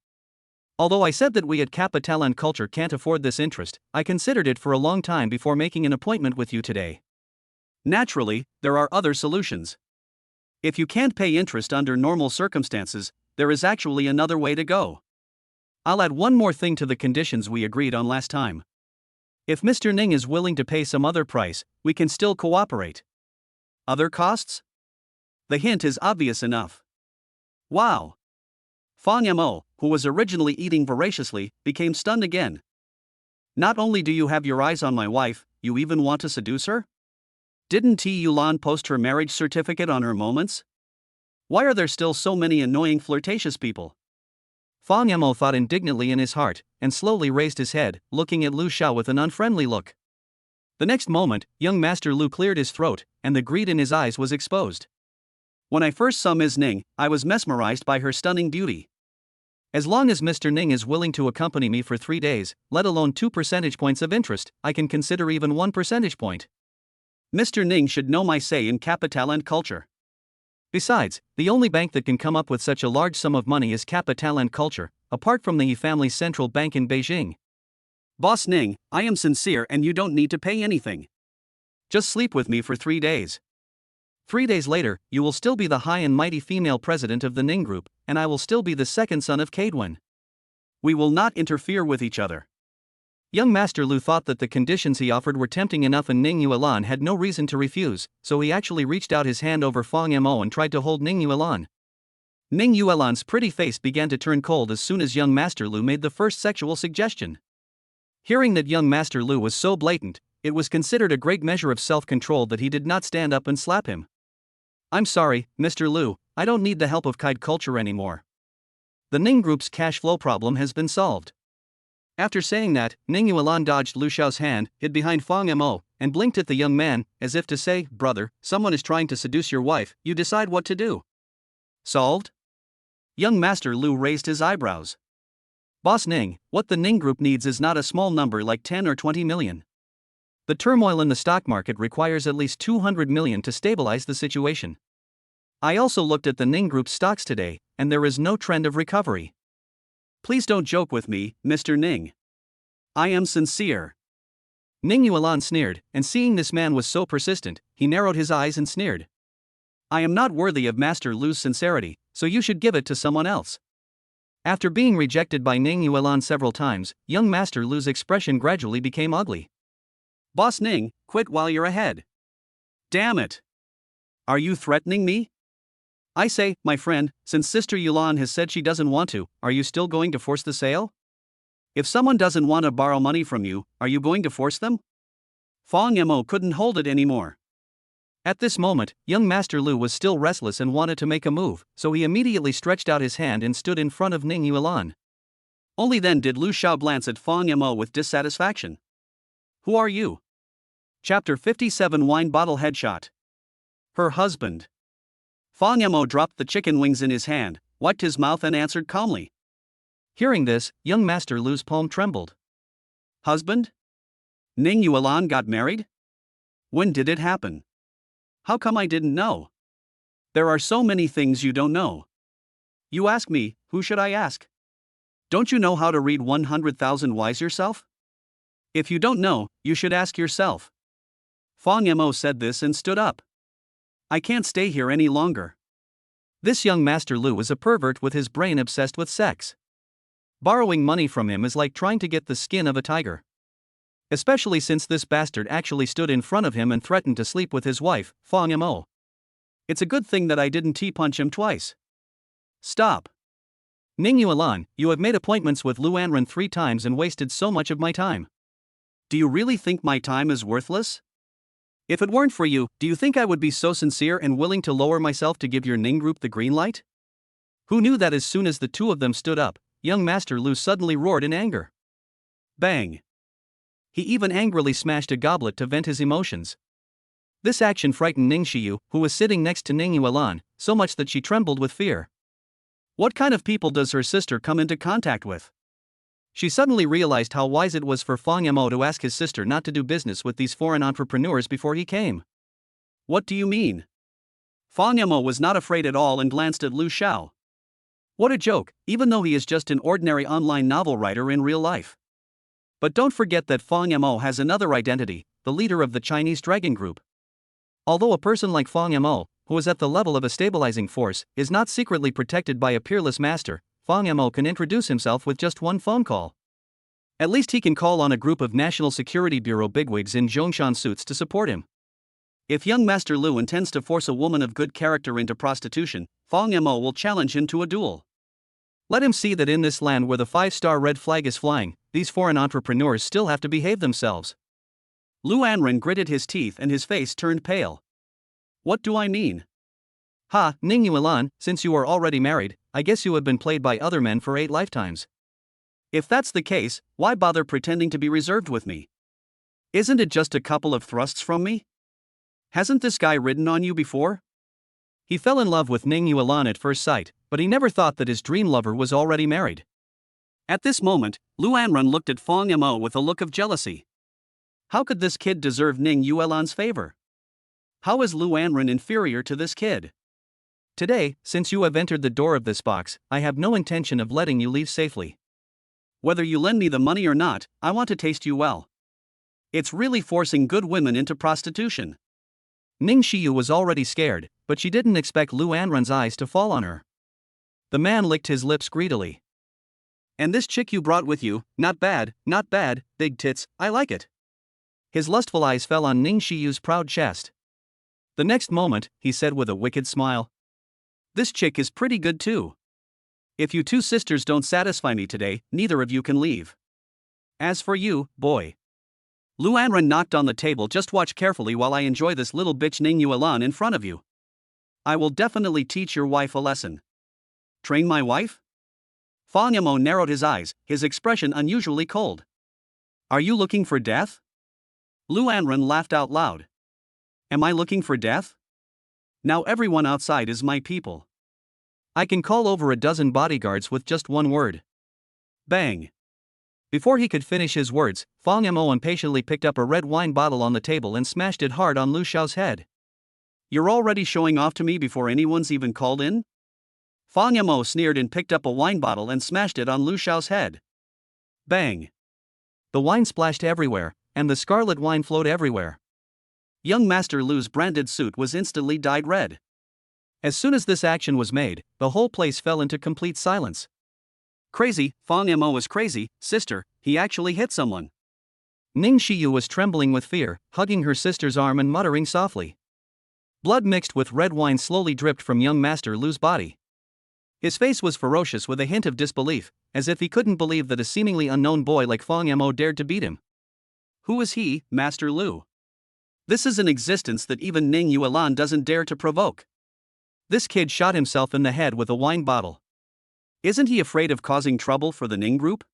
Although I said that we at Capitaland Culture can't afford this interest, I considered it for a long time before making an appointment with you today. Naturally, there are other solutions. If you can't pay interest under normal circumstances, there is actually another way to go. I'll add one more thing to the conditions we agreed on last time. If Mr. Ning is willing to pay some other price, we can still cooperate." "Other costs?" The hint is obvious enough. Wow! Fang Yamo, who was originally eating voraciously, became stunned again. "Not only do you have your eyes on my wife, you even want to seduce her? Didn't T. Yulan post her marriage certificate on her moments? Why are there still so many annoying flirtatious people?" Fang Yamo thought indignantly in his heart, and slowly raised his head, looking at Lu Xiao with an unfriendly look. The next moment, young Master Lu cleared his throat, and the greed in his eyes was exposed. "When I first saw Ms. Ning, I was mesmerized by her stunning beauty. As long as Mr. Ning is willing to accompany me for 3 days, let alone 2 percentage points of interest, I can consider even 1 percentage point. Mr. Ning should know my say in Capitaland culture. Besides, the only bank that can come up with such a large sum of money is Capitaland Culture, apart from the Yi family's central bank in Beijing. Boss Ning, I am sincere and you don't need to pay anything. Just sleep with me for 3 days. 3 days later, you will still be the high and mighty female president of the Ning Group, and I will still be the second son of Kaidwen. We will not interfere with each other." Young Master Lu thought that the conditions he offered were tempting enough and Ning Yuan had no reason to refuse, so he actually reached out his hand over Fang Mo and tried to hold Ning Yuan. Ning Yuan's pretty face began to turn cold as soon as young Master Lu made the first sexual suggestion. Hearing that young Master Lu was so blatant, it was considered a great measure of self-control that he did not stand up and slap him. "I'm sorry, Mr. Lu, I don't need the help of Kaid culture anymore. The Ning Group's cash flow problem has been solved. After saying that, Ning Yuan dodged Lu Xiao's hand, hid behind Fang Mo, and blinked at the young man, as if to say, "Brother, someone is trying to seduce your wife, you decide what to do." Solved? Young Master Lu raised his eyebrows. Boss Ning, what the Ning Group needs is not a small number like 10 or 20 million. The turmoil in the stock market requires at least 200 million to stabilize the situation. I also looked at the Ning Group's stocks today, and there is no trend of recovery. Please don't joke with me, Mr. Ning. I am sincere. Ning Yuan sneered, and seeing this man was so persistent, he narrowed his eyes and sneered. I am not worthy of Master Lu's sincerity, so you should give it to someone else. After being rejected by Ning Yuan several times, young Master Lu's expression gradually became ugly. Boss Ning, quit while you're ahead. Damn it. Are you threatening me? I say, my friend, since Sister Yulan has said she doesn't want to, are you still going to force the sale? If someone doesn't want to borrow money from you, are you going to force them? Fang Mo couldn't hold it anymore. At this moment, young Master Lu was still restless and wanted to make a move, so he immediately stretched out his hand and stood in front of Ning Yuan. Only then did Lu Xiao glance at Fang Mo with dissatisfaction. Who are you? Chapter 57 Wine Bottle Headshot. Her husband. Fang Mo dropped the chicken wings in his hand, wiped his mouth and answered calmly. Hearing this, young Master Lu's palm trembled. Husband? Ning Yuan got married? When did it happen? How come I didn't know? There are so many things you don't know. You ask me, who should I ask? Don't you know how to read 100,000 Whys yourself? If you don't know, you should ask yourself. Fang Mo said this and stood up. I can't stay here any longer. This young Master Lu is a pervert with his brain obsessed with sex. Borrowing money from him is like trying to get the skin of a tiger. Especially since this bastard actually stood in front of him and threatened to sleep with his wife, Fang Mo. It's a good thing that I didn't T-punch him twice. Stop. Ning Yuan, you have made appointments with Lu Anren 3 times and wasted so much of my time. Do you really think my time is worthless? If it weren't for you, do you think I would be so sincere and willing to lower myself to give your Ning Group the green light? Who knew that as soon as the two of them stood up, young Master Lu suddenly roared in anger. Bang! He even angrily smashed a goblet to vent his emotions. This action frightened Ning Xiyu, who was sitting next to Ning Yuan, so much that she trembled with fear. What kind of people does her sister come into contact with? She suddenly realized how wise it was for Fang Mo to ask his sister not to do business with these foreign entrepreneurs before he came. What do you mean? Fang Mo was not afraid at all and glanced at Lu Xiao. What a joke, even though he is just an ordinary online novel writer in real life. But don't forget that Fang Mo has another identity, the leader of the Chinese Dragon Group. Although a person like Fang Mo, who is at the level of a stabilizing force, is not secretly protected by a peerless master, Fang Mo can introduce himself with just one phone call. At least he can call on a group of National Security Bureau bigwigs in Zhongshan suits to support him. If young Master Lu intends to force a woman of good character into prostitution, Fang Mo will challenge him to a duel. Let him see that in this land where the 5-star red flag is flying, these foreign entrepreneurs still have to behave themselves. Lu Anren gritted his teeth and his face turned pale. What do I mean? Ha, Ning Yuan, since you are already married, I guess you have been played by other men for 8 lifetimes. If that's the case, why bother pretending to be reserved with me? Isn't it just a couple of thrusts from me? Hasn't this guy ridden on you before? He fell in love with Ning Yuan at first sight, but he never thought that his dream lover was already married. At this moment, Lu Anren looked at Fang Mo with a look of jealousy. How could this kid deserve Ning Yuan's favor? How is Lu Anren inferior to this kid? Today, since you have entered the door of this box, I have no intention of letting you leave safely. Whether you lend me the money or not, I want to taste you well. It's really forcing good women into prostitution. Ning Xiyu was already scared, but she didn't expect Lu Anren's eyes to fall on her. The man licked his lips greedily. And this chick you brought with you, not bad, big tits, I like it. His lustful eyes fell on Ning Xiyu's proud chest. The next moment, he said with a wicked smile. This chick is pretty good too. If you two sisters don't satisfy me today, neither of you can leave. As for you, boy. Lu Anren knocked on the table. Just watch carefully while I enjoy this little bitch Ning Yuan in front of you. I will definitely teach your wife a lesson. Train my wife? Fang Yamo narrowed his eyes, his expression unusually cold. Are you looking for death? Lu Anren laughed out loud. Am I looking for death? Now everyone outside is my people. I can call over a dozen bodyguards with just one word. Bang. Before he could finish his words, Fang Yamo impatiently picked up a red wine bottle on the table and smashed it hard on Lu Xiao's head. You're already showing off to me before anyone's even called in? Fang Yamo sneered and picked up a wine bottle and smashed it on Lu Xiao's head. Bang. The wine splashed everywhere, and the scarlet wine flowed everywhere. Young Master Lu's branded suit was instantly dyed red. As soon as this action was made, the whole place fell into complete silence. Crazy, Fang Yamo was crazy, sister, he actually hit someone. Ning Xiyu was trembling with fear, hugging her sister's arm and muttering softly. Blood mixed with red wine slowly dripped from young Master Lu's body. His face was ferocious with a hint of disbelief, as if he couldn't believe that a seemingly unknown boy like Fang Yamo dared to beat him. Who is he, Master Lu? This is an existence that even Ning Yuan doesn't dare to provoke. This kid shot himself in the head with a wine bottle. Isn't he afraid of causing trouble for the Ning group?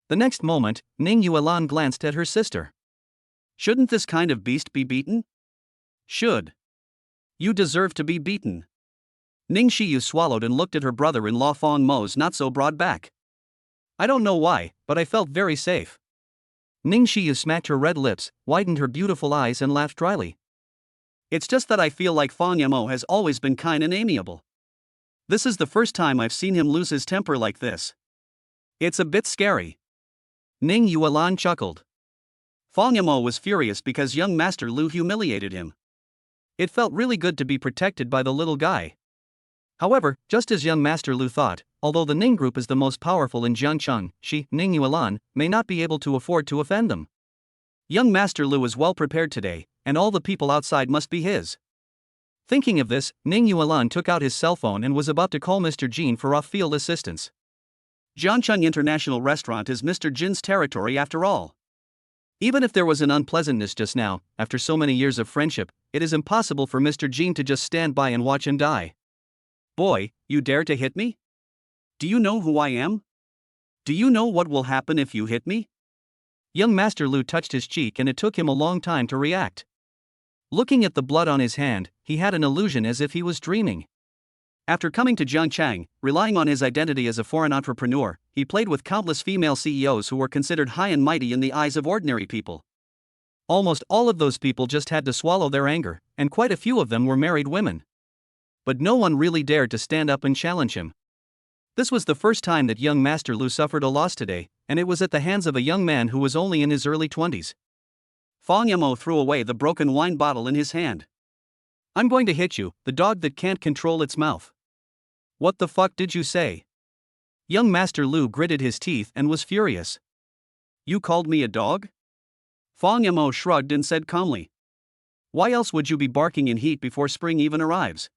The next moment, Ning Yuan glanced at her sister. Shouldn't this kind of beast be beaten? Should. You deserve to be beaten. Ning Xiyu swallowed and looked at her brother-in-law Fang Mo's not-so-broad back. I don't know why, but I felt very safe. Ning Xiyu smacked her red lips, widened her beautiful eyes and laughed dryly. It's just that I feel like Fang Yamo has always been kind and amiable. This is the first time I've seen him lose his temper like this. It's a bit scary. Ning Yuan chuckled. Fang Yamo was furious because young Master Lu humiliated him. It felt really good to be protected by the little guy. However, just as young Master Lu thought, although the Ning group is the most powerful in Jiangcheng, she, Ning Yuan, may not be able to afford to offend them. Young Master Lu is well prepared today, and all the people outside must be his. Thinking of this, Ning Yuan took out his cell phone and was about to call Mr. Jin for off-field assistance. Jiangcheng International Restaurant is Mr. Jin's territory after all. Even if there was an unpleasantness just now, after so many years of friendship, it is impossible for Mr. Jin to just stand by and watch him die. Boy, you dare to hit me? Do you know who I am? Do you know what will happen if you hit me? Young Master Lu touched his cheek and it took him a long time to react. Looking at the blood on his hand, he had an illusion as if he was dreaming. After coming to Jiangcheng, relying on his identity as a foreign entrepreneur, he played with countless female CEOs who were considered high and mighty in the eyes of ordinary people. Almost all of those people just had to swallow their anger, and quite a few of them were married women. But no one really dared to stand up and challenge him. This was the first time that young Master Lu suffered a loss today, and it was at the hands of a young man who was only in his early 20s. Fang Yamo threw away the broken wine bottle in his hand. I'm going to hit you, the dog that can't control its mouth. What the fuck did you say? Young Master Lu gritted his teeth and was furious. You called me a dog? Fang Yamo shrugged and said calmly. Why else would you be barking in heat before spring even arrives?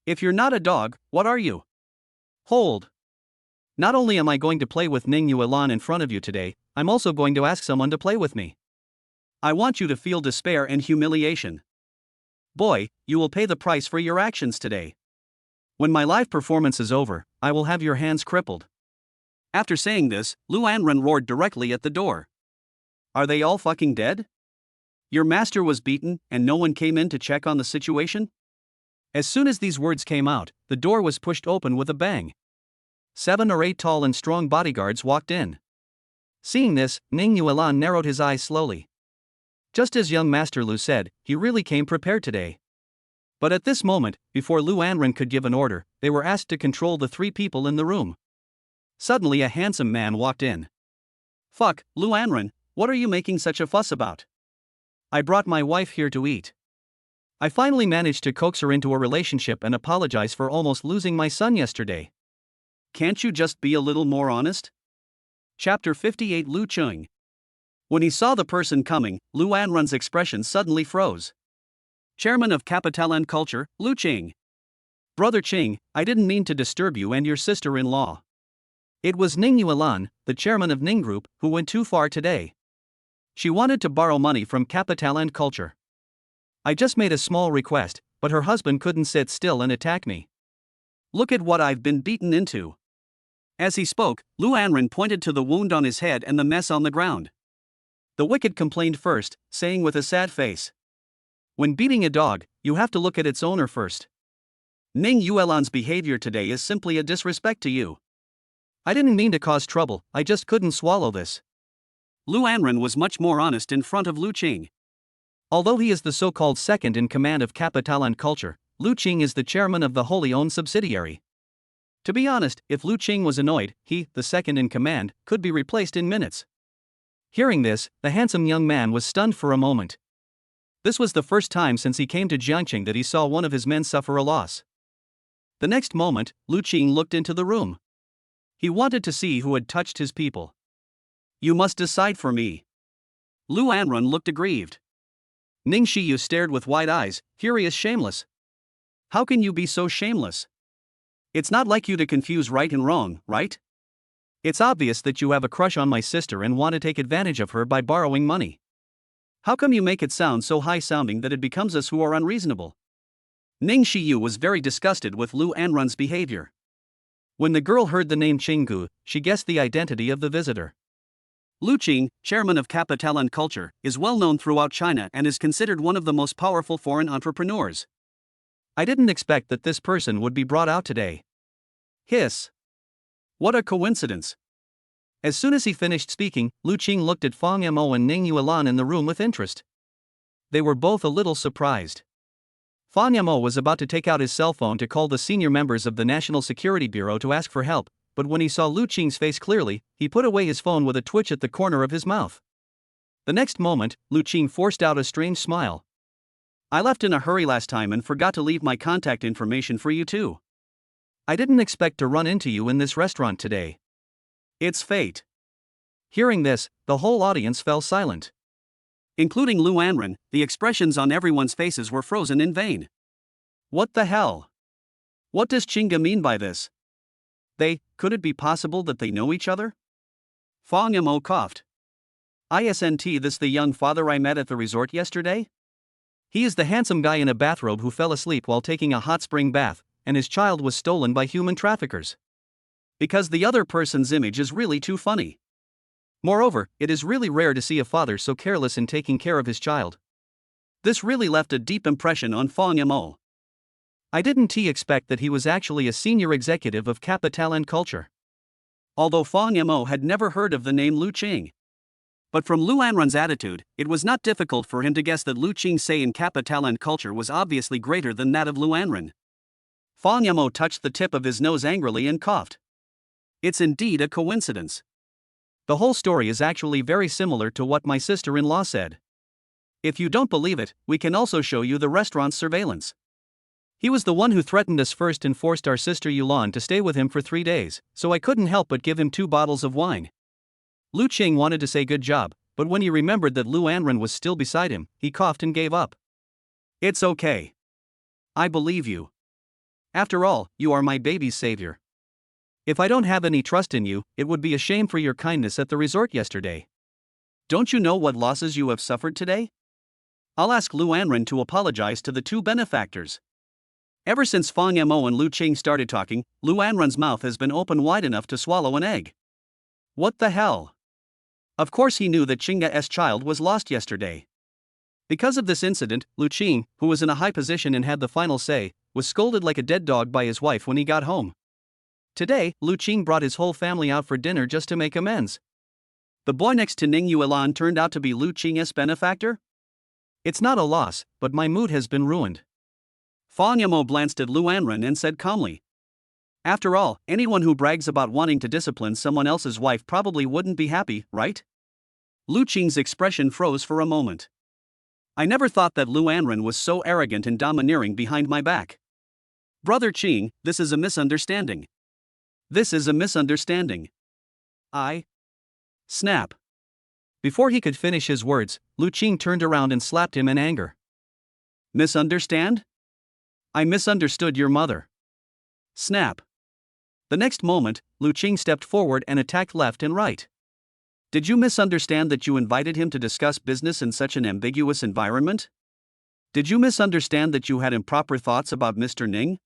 If you're not a dog, what are you? Hold. Not only am I going to play with Ning Yuan in front of you today, I'm also going to ask someone to play with me. I want you to feel despair and humiliation. Boy, you will pay the price for your actions today. When my live performance is over, I will have your hands crippled. After saying this, Lu Anren roared directly at the door. Are they all fucking dead? Your master was beaten, and no one came in to check on the situation? As soon as these words came out, the door was pushed open with a bang. 7 or 8 tall and strong bodyguards walked in. Seeing this, Ning Yuan narrowed his eyes slowly. Just as young Master Lu said, he really came prepared today. But at this moment, before Lu Anren could give an order, they were asked to control the 3 people in the room. Suddenly a handsome man walked in. Fuck, Lu Anren, what are you making such a fuss about? I brought my wife here to eat. I finally managed to coax her into a relationship and apologize for almost losing my son yesterday. Can't you just be a little more honest? Chapter 58 Lu Cheng. When he saw the person coming, Lu Anren's expression suddenly froze. Chairman of Capital and Culture, Lu Cheng. Brother Cheng, I didn't mean to disturb you and your sister-in-law. It was Ning Yuan, the chairman of Ning Group, who went too far today. She wanted to borrow money from Capital and Culture. I just made a small request, but her husband couldn't sit still and attack me. Look at what I've been beaten into. As he spoke, Lu Anren pointed to the wound on his head and the mess on the ground. The wicked complained first, saying with a sad face, "When beating a dog, you have to look at its owner first. Ning Yuan's behavior today is simply a disrespect to you. I didn't mean to cause trouble, I just couldn't swallow this." Lu Anren was much more honest in front of Lu Qing. Although he is the so-called second in command of capital and culture, Lu Qing is the chairman of the wholly owned subsidiary. To be honest, if Lu Qing was annoyed, he, the second in command, could be replaced in minutes. Hearing this, the handsome young man was stunned for a moment. This was the first time since he came to Jiangqing that he saw one of his men suffer a loss. The next moment, Lu Qing looked into the room. He wanted to see who had touched his people. "You must decide for me." Lu Anren looked aggrieved. Ning Shiyu stared with wide eyes, furious, shameless. "How can you be so shameless? It's not like you to confuse right and wrong, right? It's obvious that you have a crush on my sister and want to take advantage of her by borrowing money. How come you make it sound so high-sounding that it becomes us who are unreasonable?" Ning Shiyu was very disgusted with Lu Anren's behavior. When the girl heard the name Qinggu, she guessed the identity of the visitor. Lu Qing, chairman of Capital and Culture, is well known throughout China and is considered one of the most powerful foreign entrepreneurs. "I didn't expect that this person would be brought out today." Hiss. What a coincidence. As soon as he finished speaking, Lu Qing looked at Fang Mo and Ning Yuan in the room with interest. They were both a little surprised. Fang Mo was about to take out his cell phone to call the senior members of the National Security Bureau to ask for help, but when he saw Lu Qing's face clearly, he put away his phone with a twitch at the corner of his mouth. The next moment, Lu Qing forced out a strange smile. "I left in a hurry last time and forgot to leave my contact information for you too. I didn't expect to run into you in this restaurant today. It's fate." Hearing this, the whole audience fell silent. Including Lu Anren, the expressions on everyone's faces were frozen in vain. What the hell? What does Qingga mean by this? Could it be possible that they know each other? Fang Mo coughed. "Isn't this the young father I met at the resort yesterday? He is the handsome guy in a bathrobe who fell asleep while taking a hot spring bath, and his child was stolen by human traffickers. Because the other person's image is really too funny. Moreover, it is really rare to see a father so careless in taking care of his child." This really left a deep impression on Fang Mo. I didn't expect that he was actually a senior executive of Capital and Culture. Although Fang Mo had never heard of the name Lu Qing. But from Lu Anren's attitude, it was not difficult for him to guess that Lu Qing's say in Capital and Culture was obviously greater than that of Lu Anren. Fang Mo touched the tip of his nose angrily and coughed. It's indeed a coincidence. The whole story is actually very similar to what my sister-in-law said. If you don't believe it, we can also show you the restaurant's surveillance. He was the one who threatened us first and forced our sister Yulan to stay with him for 3 days, so I couldn't help but give him 2 bottles of wine. Lu Qing wanted to say good job, but when he remembered that Lu Anren was still beside him, he coughed and gave up. It's okay. I believe you. After all, you are my baby's savior. If I don't have any trust in you, it would be a shame for your kindness at the resort yesterday. Don't you know what losses you have suffered today? I'll ask Lu Anren to apologize to the 2 benefactors. Ever since Fang Mo and Lu Qing started talking, Lu Anren's mouth has been open wide enough to swallow an egg. What the hell? Of course he knew that Qingga's child was lost yesterday. Because of this incident, Lu Qing, who was in a high position and had the final say, was scolded like a dead dog by his wife when he got home. Today, Lu Qing brought his whole family out for dinner just to make amends. The boy next to Ning Yuan turned out to be Lu Qing's benefactor? It's not a loss, but my mood has been ruined. Fang Mo glanced at Lu Anren and said calmly. After all, anyone who brags about wanting to discipline someone else's wife probably wouldn't be happy, right? Lu Qing's expression froze for a moment. I never thought that Lu Anren was so arrogant and domineering behind my back. Brother Qing, this is a misunderstanding. This is a misunderstanding. Snap. Before he could finish his words, Lu Qing turned around and slapped him in anger. Misunderstand? I misunderstood your mother. Snap. The next moment, Lu Qing stepped forward and attacked left and right. Did you misunderstand that you invited him to discuss business in such an ambiguous environment? Did you misunderstand that you had improper thoughts about Mr. Ning?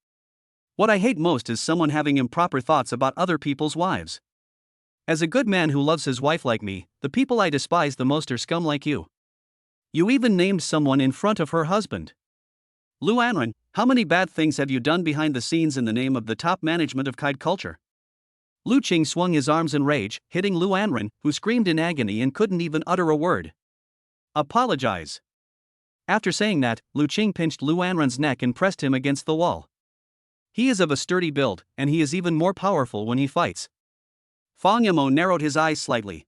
What I hate most is someone having improper thoughts about other people's wives. As a good man who loves his wife like me, the people I despise the most are scum like you. You even named someone in front of her husband. Lu Anren, how many bad things have you done behind the scenes in the name of the top management of Kite culture? Lu Qing swung his arms in rage, hitting Lu Anren, who screamed in agony and couldn't even utter a word. Apologize. After saying that, Lu Qing pinched Lu Anren's neck and pressed him against the wall. He is of a sturdy build, and he is even more powerful when he fights. Fang Yamo narrowed his eyes slightly.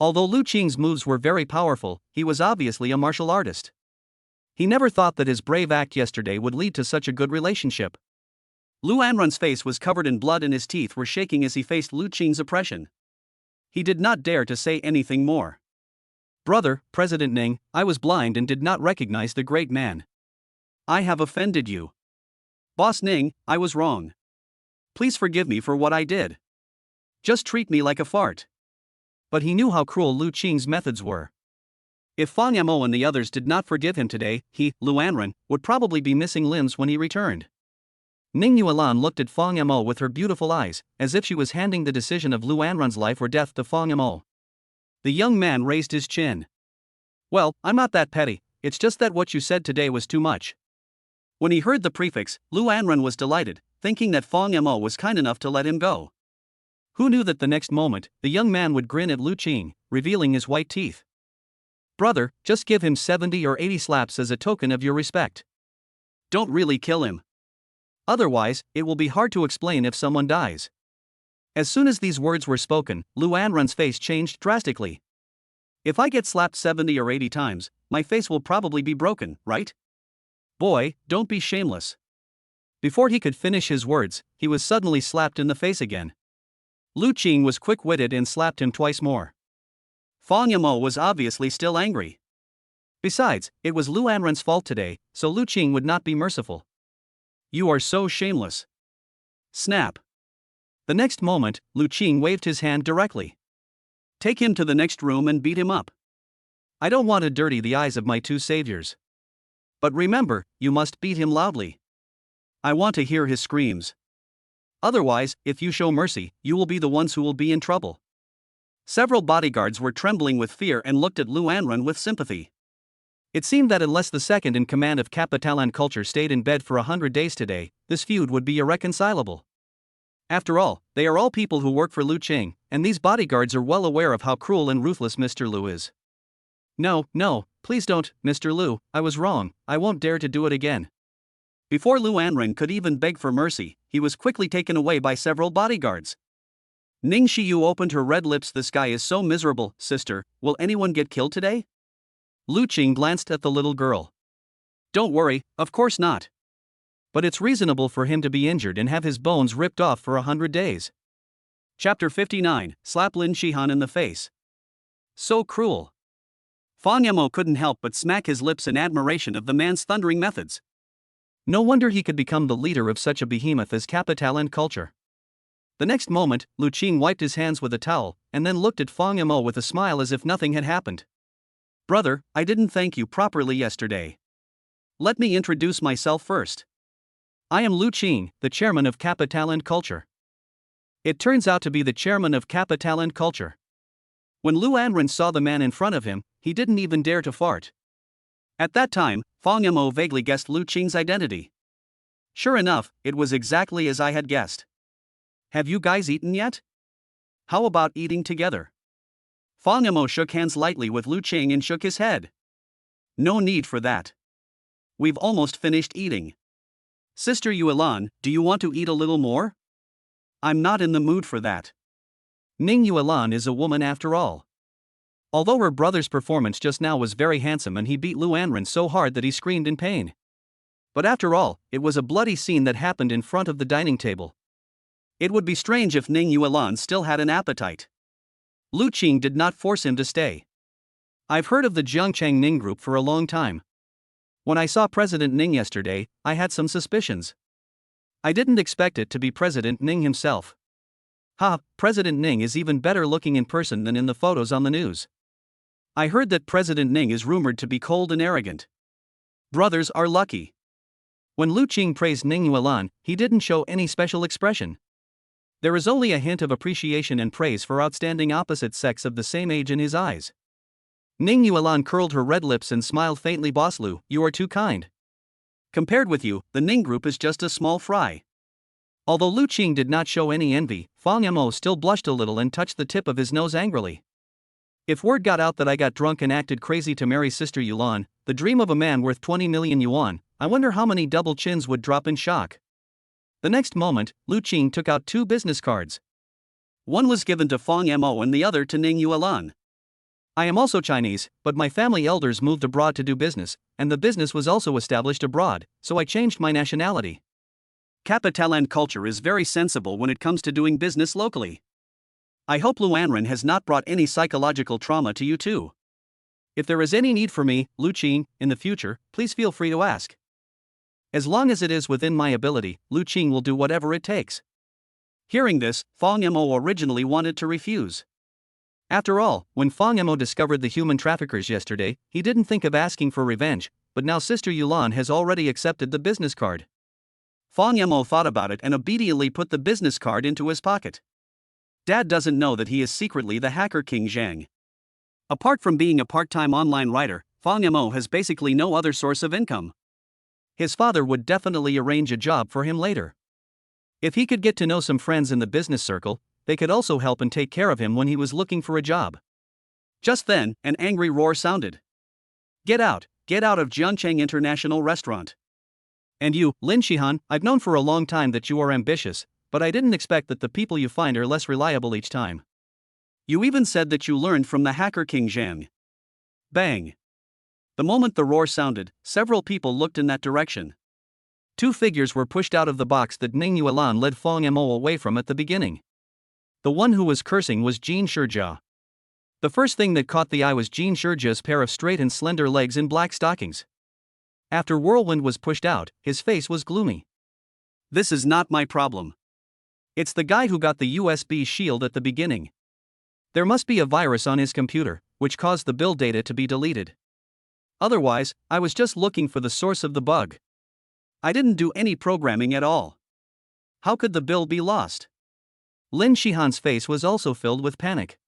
Although Lu Qing's moves were very powerful, he was obviously a martial artist. He never thought that his brave act yesterday would lead to such a good relationship. Lu Anren's face was covered in blood and his teeth were shaking as he faced Lu Qing's oppression. He did not dare to say anything more. Brother, President Ning, I was blind and did not recognize the great man. I have offended you. Boss Ning, I was wrong. Please forgive me for what I did. Just treat me like a fart. But he knew how cruel Lu Qing's methods were. If Fang Yamo and the others did not forgive him today, he, Lu Anren, would probably be missing limbs when he returned. Ning Yuan looked at Fang Yamo with her beautiful eyes, as if she was handing the decision of Lu Anren's life or death to Fang Yamo. The young man raised his chin. Well, I'm not that petty, it's just that what you said today was too much. When he heard the prefix, Lu Anren was delighted, thinking that Fang Yamo was kind enough to let him go. Who knew that the next moment, the young man would grin at Lu Qing, revealing his white teeth. Brother, just give him 70 or 80 slaps as a token of your respect. Don't really kill him. Otherwise, it will be hard to explain if someone dies. As soon as these words were spoken, Lu Anren's face changed drastically. If I get slapped 70 or 80 times, my face will probably be broken, right? Boy, don't be shameless. Before he could finish his words, he was suddenly slapped in the face again. Lu Qing was quick-witted and slapped him twice more. Fang Yamo was obviously still angry. Besides, it was Lu Anren's fault today, so Lu Qing would not be merciful. You are so shameless. Snap. The next moment, Lu Qing waved his hand directly. Take him to the next room and beat him up. I don't want to dirty the eyes of my two saviors. But remember, you must beat him loudly. I want to hear his screams. Otherwise, if you show mercy, you will be the ones who will be in trouble. Several bodyguards were trembling with fear and looked at Lu Anren with sympathy. It seemed that unless the second in command of Capitalan culture stayed in bed for 100 days today, this feud would be irreconcilable. After all, they are all people who work for Lu Qing, and these bodyguards are well aware of how cruel and ruthless Mr. Lu is. No, please don't, Mr. Lu, I was wrong, I won't dare to do it again. Before Lu Anren could even beg for mercy, he was quickly taken away by several bodyguards. Ning Xiyu opened her red lips. The sky is so miserable, sister, will anyone get killed today? Lu Qing glanced at the little girl. Don't worry, of course not. But it's reasonable for him to be injured and have his bones ripped off for 100 days. Chapter 59, Slap Lin Shihan in the face. So cruel. Fang Yamo couldn't help but smack his lips in admiration of the man's thundering methods. No wonder he could become the leader of such a behemoth as Capitalan culture. The next moment, Lu Qing wiped his hands with a towel, and then looked at Fang Yamo with a smile as if nothing had happened. Brother, I didn't thank you properly yesterday. Let me introduce myself first. I am Lu Qing, the chairman of Capitalan culture. It turns out to be the chairman of Capitalan culture. When Lu Anren saw the man in front of him, he didn't even dare to fart. At that time, Fang Yamo vaguely guessed Lu Qing's identity. Sure enough, it was exactly as I had guessed. Have you guys eaten yet? How about eating together? Fang Yamo shook hands lightly with Lu Qing and shook his head. No need for that. We've almost finished eating. Sister Yuan, do you want to eat a little more? I'm not in the mood for that. Ning Yuan is a woman after all. Although her brother's performance just now was very handsome and he beat Lu Anren so hard that he screamed in pain. But after all, it was a bloody scene that happened in front of the dining table. It would be strange if Ning Yuan still had an appetite. Lu Qing did not force him to stay. I've heard of the Jiangchang Ning group for a long time. When I saw President Ning yesterday, I had some suspicions. I didn't expect it to be President Ning himself. President Ning is even better looking in person than in the photos on the news. I heard that President Ning is rumored to be cold and arrogant. Brothers are lucky. When Lu Qing praised Ning Yuan, he didn't show any special expression. There is only a hint of appreciation and praise for outstanding opposite sex of the same age in his eyes. Ning Yuan curled her red lips and smiled faintly. Boss Lu, you are too kind. Compared with you, the Ning group is just a small fry. Although Lu Qing did not show any envy, Fang Yamo still blushed a little and touched the tip of his nose angrily. If word got out that I got drunk and acted crazy to marry Sister Yuan, the dream of a man worth 20 million yuan, I wonder how many double chins would drop in shock. The next moment, Lu Qing took out 2 business cards. One was given to Fang Yamo and the other to Ning Yuan. I am also Chinese, but my family elders moved abroad to do business, and the business was also established abroad, so I changed my nationality. Capitaland culture is very sensible when it comes to doing business locally. I hope Luanren has not brought any psychological trauma to you too. If there is any need for me, Lu Qing, in the future, please feel free to ask. As long as it is within my ability, Lu Qing will do whatever it takes. Hearing this, Fang Yamo originally wanted to refuse. After all, when Fang Yamo discovered the human traffickers yesterday, he didn't think of asking for revenge, but now Sister Yuan has already accepted the business card. Fang Yamo thought about it and obediently put the business card into his pocket. Dad doesn't know that he is secretly the hacker king Zhang. Apart from being a part-time online writer, Fang Yamo has basically no other source of income. His father would definitely arrange a job for him later. If he could get to know some friends in the business circle, they could also help and take care of him when he was looking for a job. Just then, an angry roar sounded. Get out of Jiancheng International Restaurant. And you, Lin Shihan, I've known for a long time that you are ambitious, but I didn't expect that the people you find are less reliable each time. You even said that you learned from the hacker king Zhang. Bang. The moment the roar sounded, several people looked in that direction. 2 figures were pushed out of the box that Ning Yuan led Fang Yamo away from at the beginning. The one who was cursing was Jin Shijia. The first thing that caught the eye was Jin Shijia's pair of straight and slender legs in black stockings. After Whirlwind was pushed out, his face was gloomy. This is not my problem. It's the guy who got the USB shield at the beginning. There must be a virus on his computer, which caused the build data to be deleted. Otherwise, I was just looking for the source of the bug. I didn't do any programming at all. How could the build be lost? Lin Shihan's face was also filled with panic.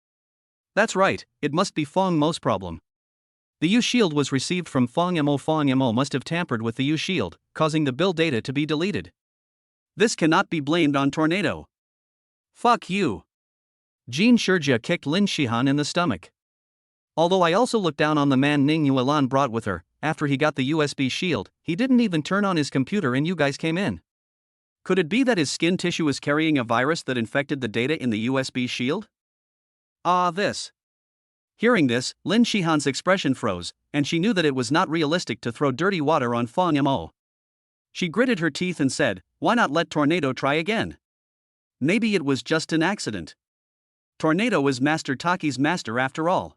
That's right, it must be Fang Mo's problem. The U-Shield was received from Fang Yamo. Fang Yamo must have tampered with the U-Shield, causing the build data to be deleted. This cannot be blamed on Tornado. Fuck you. Jin Shijia kicked Lin Shihan in the stomach. Although I also looked down on the man Ning Yuan brought with her, after he got the USB shield, he didn't even turn on his computer and you guys came in. Could it be that his skin tissue is carrying a virus that infected the data in the USB shield? This. Hearing this, Lin Shihan's expression froze, and she knew that it was not realistic to throw dirty water on Fang Yamo. She gritted her teeth and said, why not let Tornado try again? Maybe it was just an accident. Tornado is Master Taki's master after all.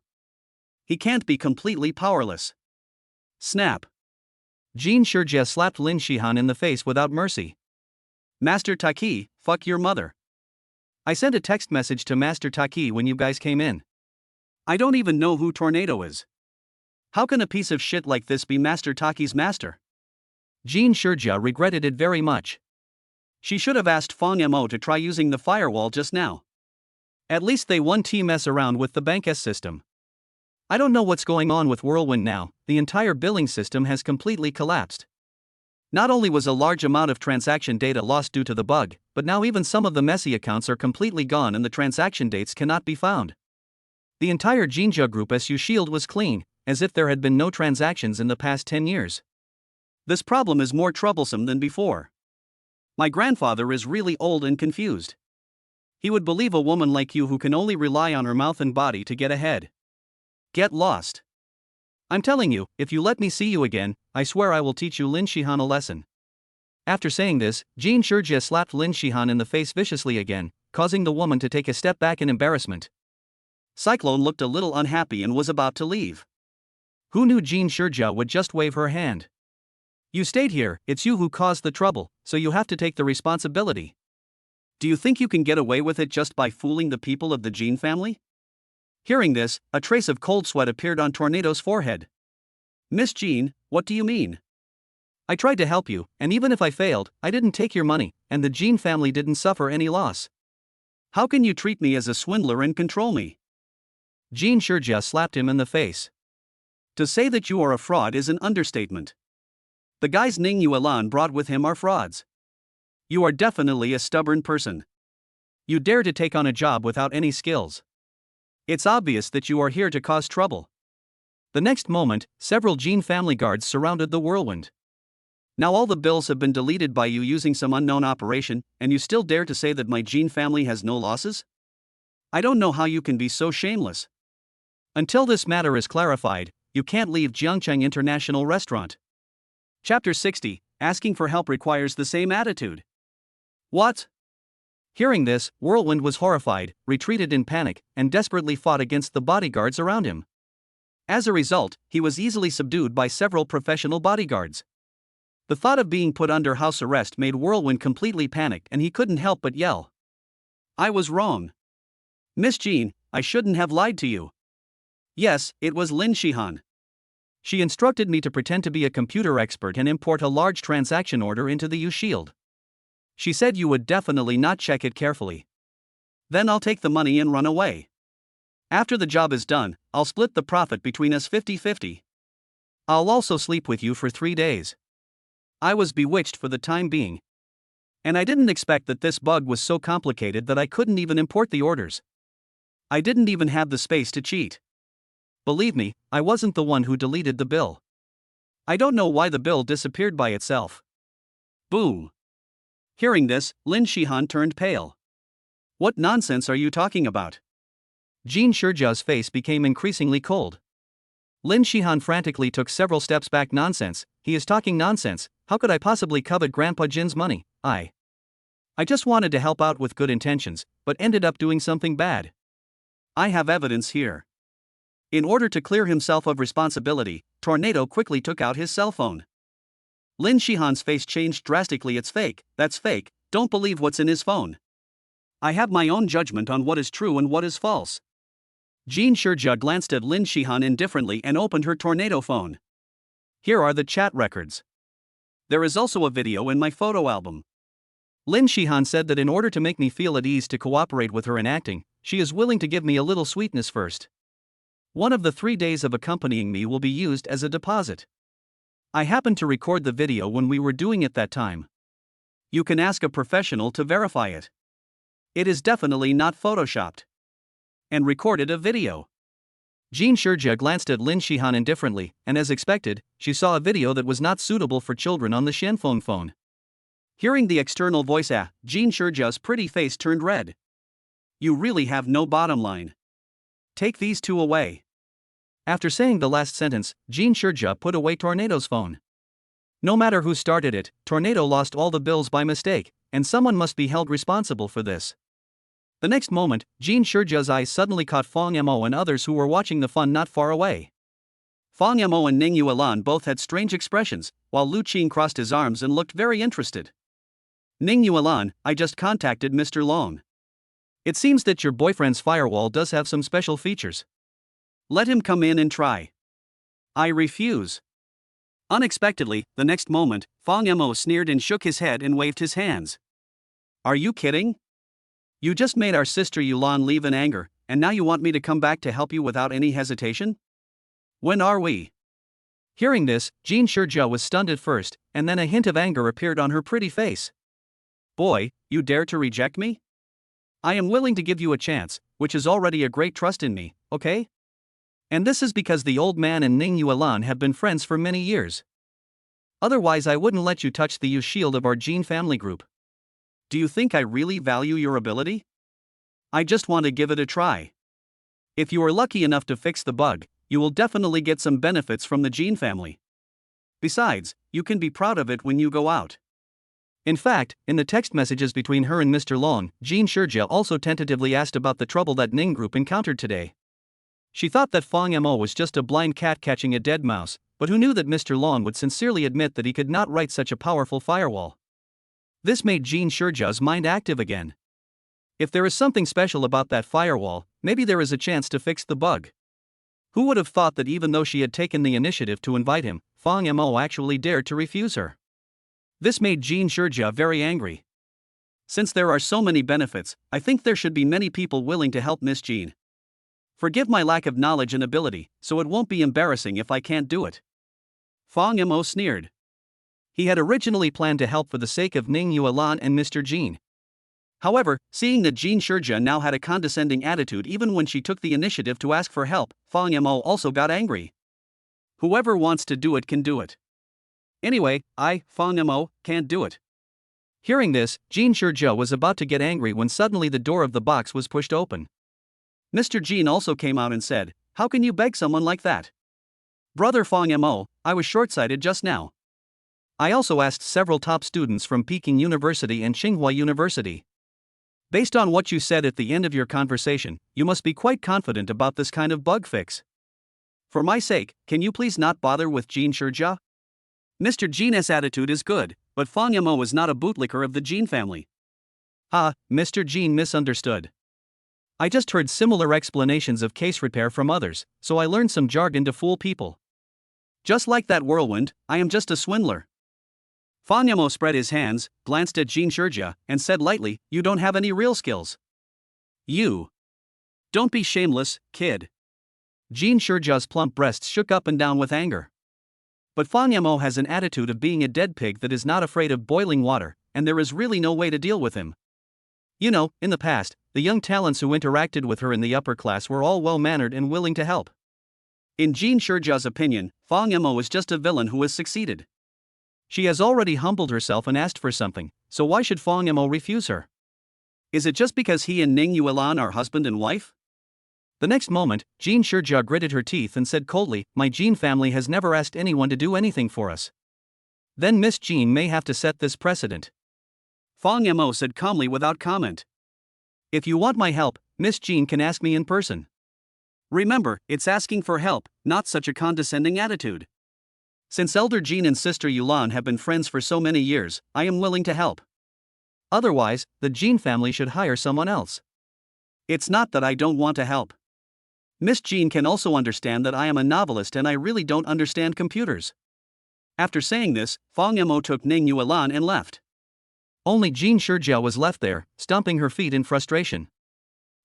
He can't be completely powerless. Snap. Jin Shijia slapped Lin Shihan in the face without mercy. Master Taki, fuck your mother. I sent a text message to Master Taki when you guys came in. I don't even know who Tornado is. How can a piece of shit like this be Master Taki's master? Jin Shijia regretted it very much. She should have asked Fang Yamo to try using the firewall just now. At least they won to mess around with the Bank S system. I don't know what's going on with Whirlwind now, the entire billing system has completely collapsed. Not only was a large amount of transaction data lost due to the bug, but now even some of the messy accounts are completely gone and the transaction dates cannot be found. The entire Jinja Group SU shield was clean, as if there had been no transactions in the past 10 years. This problem is more troublesome than before. My grandfather is really old and confused. He would believe a woman like you who can only rely on her mouth and body to get ahead. Get lost. I'm telling you, if you let me see you again, I swear I will teach you Lin Shihan a lesson. After saying this, Jin Shijia slapped Lin Shihan in the face viciously again, causing the woman to take a step back in embarrassment. Cyclone looked a little unhappy and was about to leave. Who knew Jin Shijia would just wave her hand? You stayed here, it's you who caused the trouble, so you have to take the responsibility. Do you think you can get away with it just by fooling the people of the Jin family? Hearing this, a trace of cold sweat appeared on Tornado's forehead. Miss Jean, what do you mean? I tried to help you, and even if I failed, I didn't take your money, and the Jean family didn't suffer any loss. How can you treat me as a swindler and control me? Jean Shurja slapped him in the face. To say that you are a fraud is an understatement. The guys Ning Yuan brought with him are frauds. You are definitely a stubborn person. You dare to take on a job without any skills. It's obvious that you are here to cause trouble. The next moment, several Jean family guards surrounded the whirlwind. Now all the bills have been deleted by you using some unknown operation, and you still dare to say that my Jean family has no losses? I don't know how you can be so shameless. Until this matter is clarified, you can't leave Jiangcheng International Restaurant. Chapter 60, Asking for help requires the same attitude. What? Hearing this, Whirlwind was horrified, retreated in panic, and desperately fought against the bodyguards around him. As a result, he was easily subdued by several professional bodyguards. The thought of being put under house arrest made Whirlwind completely panic, and he couldn't help but yell. I was wrong. Miss Jean, I shouldn't have lied to you. Yes, it was Lin Shihan. She instructed me to pretend to be a computer expert and import a large transaction order into the U-Shield. She said you would definitely not check it carefully. Then I'll take the money and run away. After the job is done, I'll split the profit between us 50-50. I'll also sleep with you for 3 days. I was bewitched for the time being. And I didn't expect that this bug was so complicated that I couldn't even import the orders. I didn't even have the space to cheat. Believe me, I wasn't the one who deleted the bill. I don't know why the bill disappeared by itself. Boom. Hearing this, Lin Shihan turned pale. What nonsense are you talking about? Jean Shurja's face became increasingly cold. Lin Shihan frantically took several steps back. Nonsense, he is talking nonsense. How could I possibly covet Grandpa Jin's money? I just wanted to help out with good intentions, but ended up doing something bad. I have evidence here. In order to clear himself of responsibility, Tornado quickly took out his cell phone. Lin Shihan's face changed drastically. It's fake, that's fake, don't believe what's in his phone. I have my own judgment on what is true and what is false. Jean Shurja glanced at Lin Shihan indifferently and opened her Tornado phone. Here are the chat records. There is also a video in my photo album. Lin Shihan said that in order to make me feel at ease to cooperate with her in acting, she is willing to give me a little sweetness first. One of the 3 days of accompanying me will be used as a deposit. I happened to record the video when we were doing it that time. You can ask a professional to verify it. It is definitely not photoshopped. And recorded a video. Jean Shurja glanced at Lin Shihan indifferently, and as expected, she saw a video that was not suitable for children on the Shenfeng phone. Hearing the external voice, Jean Shurja's pretty face turned red. You really have no bottom line. Take these two away. After saying the last sentence, Jean Shurja put away Tornado's phone. No matter who started it, Tornado lost all the bills by mistake, and someone must be held responsible for this. The next moment, Jean Shurja's eyes suddenly caught Fang Mo and others who were watching the fun not far away. Fang Mo and Ning Yuan both had strange expressions, while Lu Qing crossed his arms and looked very interested. Ning Yuan, I just contacted Mr. Long. It seems that your boyfriend's firewall does have some special features. Let him come in and try. I refuse. Unexpectedly, the next moment, Fang Mo sneered and shook his head and waved his hands. Are you kidding? You just made our sister Yulan leave in anger, and now you want me to come back to help you without any hesitation? When are we? Hearing this, Jean Shurja was stunned at first, and then a hint of anger appeared on her pretty face. Boy, you dare to reject me? I am willing to give you a chance, which is already a great trust in me, okay? And this is because the old man and Ning Yuan have been friends for many years. Otherwise I wouldn't let you touch the U-Shield of our Jean family group. Do you think I really value your ability? I just want to give it a try. If you are lucky enough to fix the bug, you will definitely get some benefits from the Jean family. Besides, you can be proud of it when you go out. In fact, in the text messages between her and Mr. Long, Jean Shurja also tentatively asked about the trouble that Ning group encountered today. She thought that Fang Mo was just a blind cat catching a dead mouse, but who knew that Mr. Long would sincerely admit that he could not write such a powerful firewall. This made Jean Shurja's mind active again. If there is something special about that firewall, maybe there is a chance to fix the bug. Who would have thought that even though she had taken the initiative to invite him, Fang Mo actually dared to refuse her? This made Jean Shurja very angry. Since there are so many benefits, I think there should be many people willing to help Miss Jean. Forgive my lack of knowledge and ability, so it won't be embarrassing if I can't do it. Fang Mo sneered. He had originally planned to help for the sake of Ning Yuan and Mr. Jean. However, seeing that Jean Shurja now had a condescending attitude even when she took the initiative to ask for help, Fang Mo also got angry. Whoever wants to do it can do it. Anyway, I, Fang Mo, can't do it. Hearing this, Jean Shurja was about to get angry when suddenly the door of the box was pushed open. Mr. Jean also came out and said, "How can you beg someone like that? Brother Fang Mo, I was short-sighted just now. I also asked several top students from Peking University and Tsinghua University. Based on what you said at the end of your conversation, you must be quite confident about this kind of bug fix. For my sake, can you please not bother with Jean Shurja?" Mr. Jean's attitude is good, but Fang Mo is not a bootlicker of the Jean family. Mr. Jean misunderstood. I just heard similar explanations of case repair from others, so I learned some jargon to fool people. Just like that whirlwind, I am just a swindler. Fang Mo spread his hands, glanced at Jean Shurja, and said lightly, "You don't have any real skills. You. Don't be shameless, kid." Jean Shurja's plump breasts shook up and down with anger. But Fang Mo has an attitude of being a dead pig that is not afraid of boiling water, and there is really no way to deal with him. You know, in the past, the young talents who interacted with her in the upper class were all well-mannered and willing to help. In Jean Shurja's opinion, Fang Mo is just a villain who has succeeded. She has already humbled herself and asked for something, so why should Fang Mo refuse her? Is it just because he and Ning Yuan are husband and wife? The next moment, Jean Shurja gritted her teeth and said coldly, "My Jean family has never asked anyone to do anything for us. Then Miss Jean may have to set this precedent." Fang Mo said calmly without comment. "If you want my help, Miss Jean can ask me in person. Remember, it's asking for help, not such a condescending attitude. Since Elder Jean and Sister Yulan have been friends for so many years, I am willing to help. Otherwise, the Jean family should hire someone else. It's not that I don't want to help. Miss Jean can also understand that I am a novelist and I really don't understand computers." After saying this, Fang Mo took Ning Yuan and left. Only Jean Shurja was left there, stomping her feet in frustration.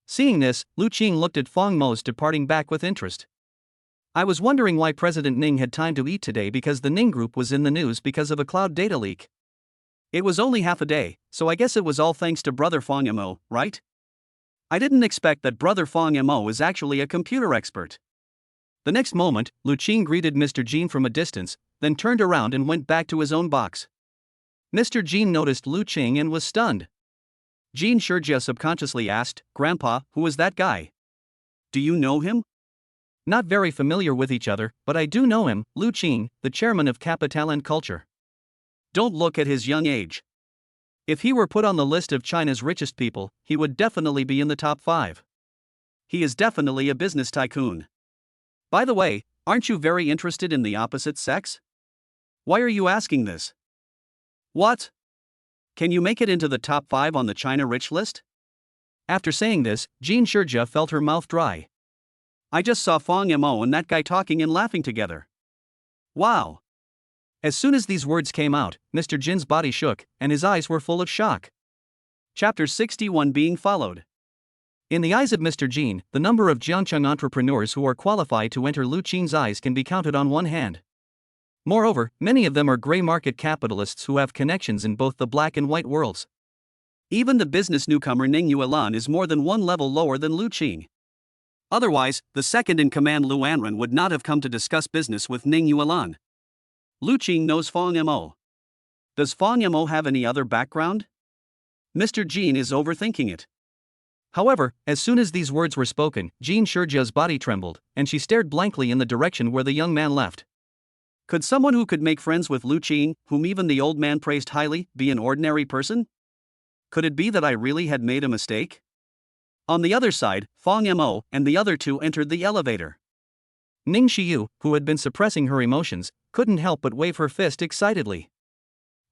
Seeing this, Lu Qing looked at Fang Mo's departing back with interest. "I was wondering why President Ning had time to eat today because the Ning Group was in the news because of a cloud data leak. It was only half a day, so I guess it was all thanks to Brother Fang Mo, right? I didn't expect that Brother Fang Mo is actually a computer expert." The next moment, Lu Qing greeted Mr. Jean from a distance, then turned around and went back to his own box. Mr. Jean noticed Lu Qing and was stunned. Jean Shurja subconsciously asked, "Grandpa, who is that guy? Do you know him?" "Not very familiar with each other, but I do know him, Lu Qing, the chairman of Capital and Culture." Don't look at his young age. If he were put on the list of China's richest people, he would definitely be in the top 5. He is definitely a business tycoon. By the way, aren't you very interested in the opposite sex? Why are you asking this? What? Can you make it into the top 5 on the China rich list? After saying this, Jean Shurja felt her mouth dry. I just saw Fang Mo and that guy talking and laughing together. Wow. As soon as these words came out, Mr. Jin's body shook, and his eyes were full of shock. Chapter 61 being followed. In the eyes of Mr. Jin, the number of Jiangcheng entrepreneurs who are qualified to enter Lu Qing's eyes can be counted on one hand. Moreover, many of them are gray market capitalists who have connections in both the black and white worlds. Even the business newcomer Ning Yuan is more than one level lower than Lu Qing. Otherwise, the second-in-command Lu Anren would not have come to discuss business with Ning Yuan. Lu Qing knows Fang Mo. Does Fang Mo have any other background? Mr. Jin is overthinking it. However, as soon as these words were spoken, Jean Shurja's body trembled, and she stared blankly in the direction where the young man left. Could someone who could make friends with Lu Qing, whom even the old man praised highly, be an ordinary person? Could it be that I really had made a mistake? On the other side, Fang Mo and the other two entered the elevator. Ning Xiu, who had been suppressing her emotions, couldn't help but wave her fist excitedly.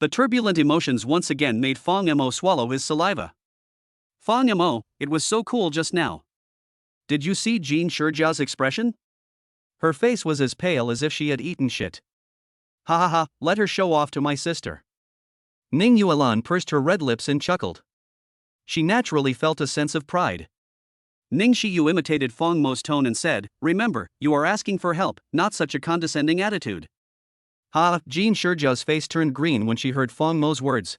The turbulent emotions once again made Fang Mo swallow his saliva. Fang Mo, it was so cool just now. Did you see Jean Shurja's expression? Her face was as pale as if she had eaten shit. Ha ha ha, let her show off to my sister. Ning Yuan pursed her red lips and chuckled. She naturally felt a sense of pride. Ning Xiyu imitated Fang Mo's tone and said, "Remember, you are asking for help, not such a condescending attitude." Jean Shijia's face turned green when she heard Fang Mo's words.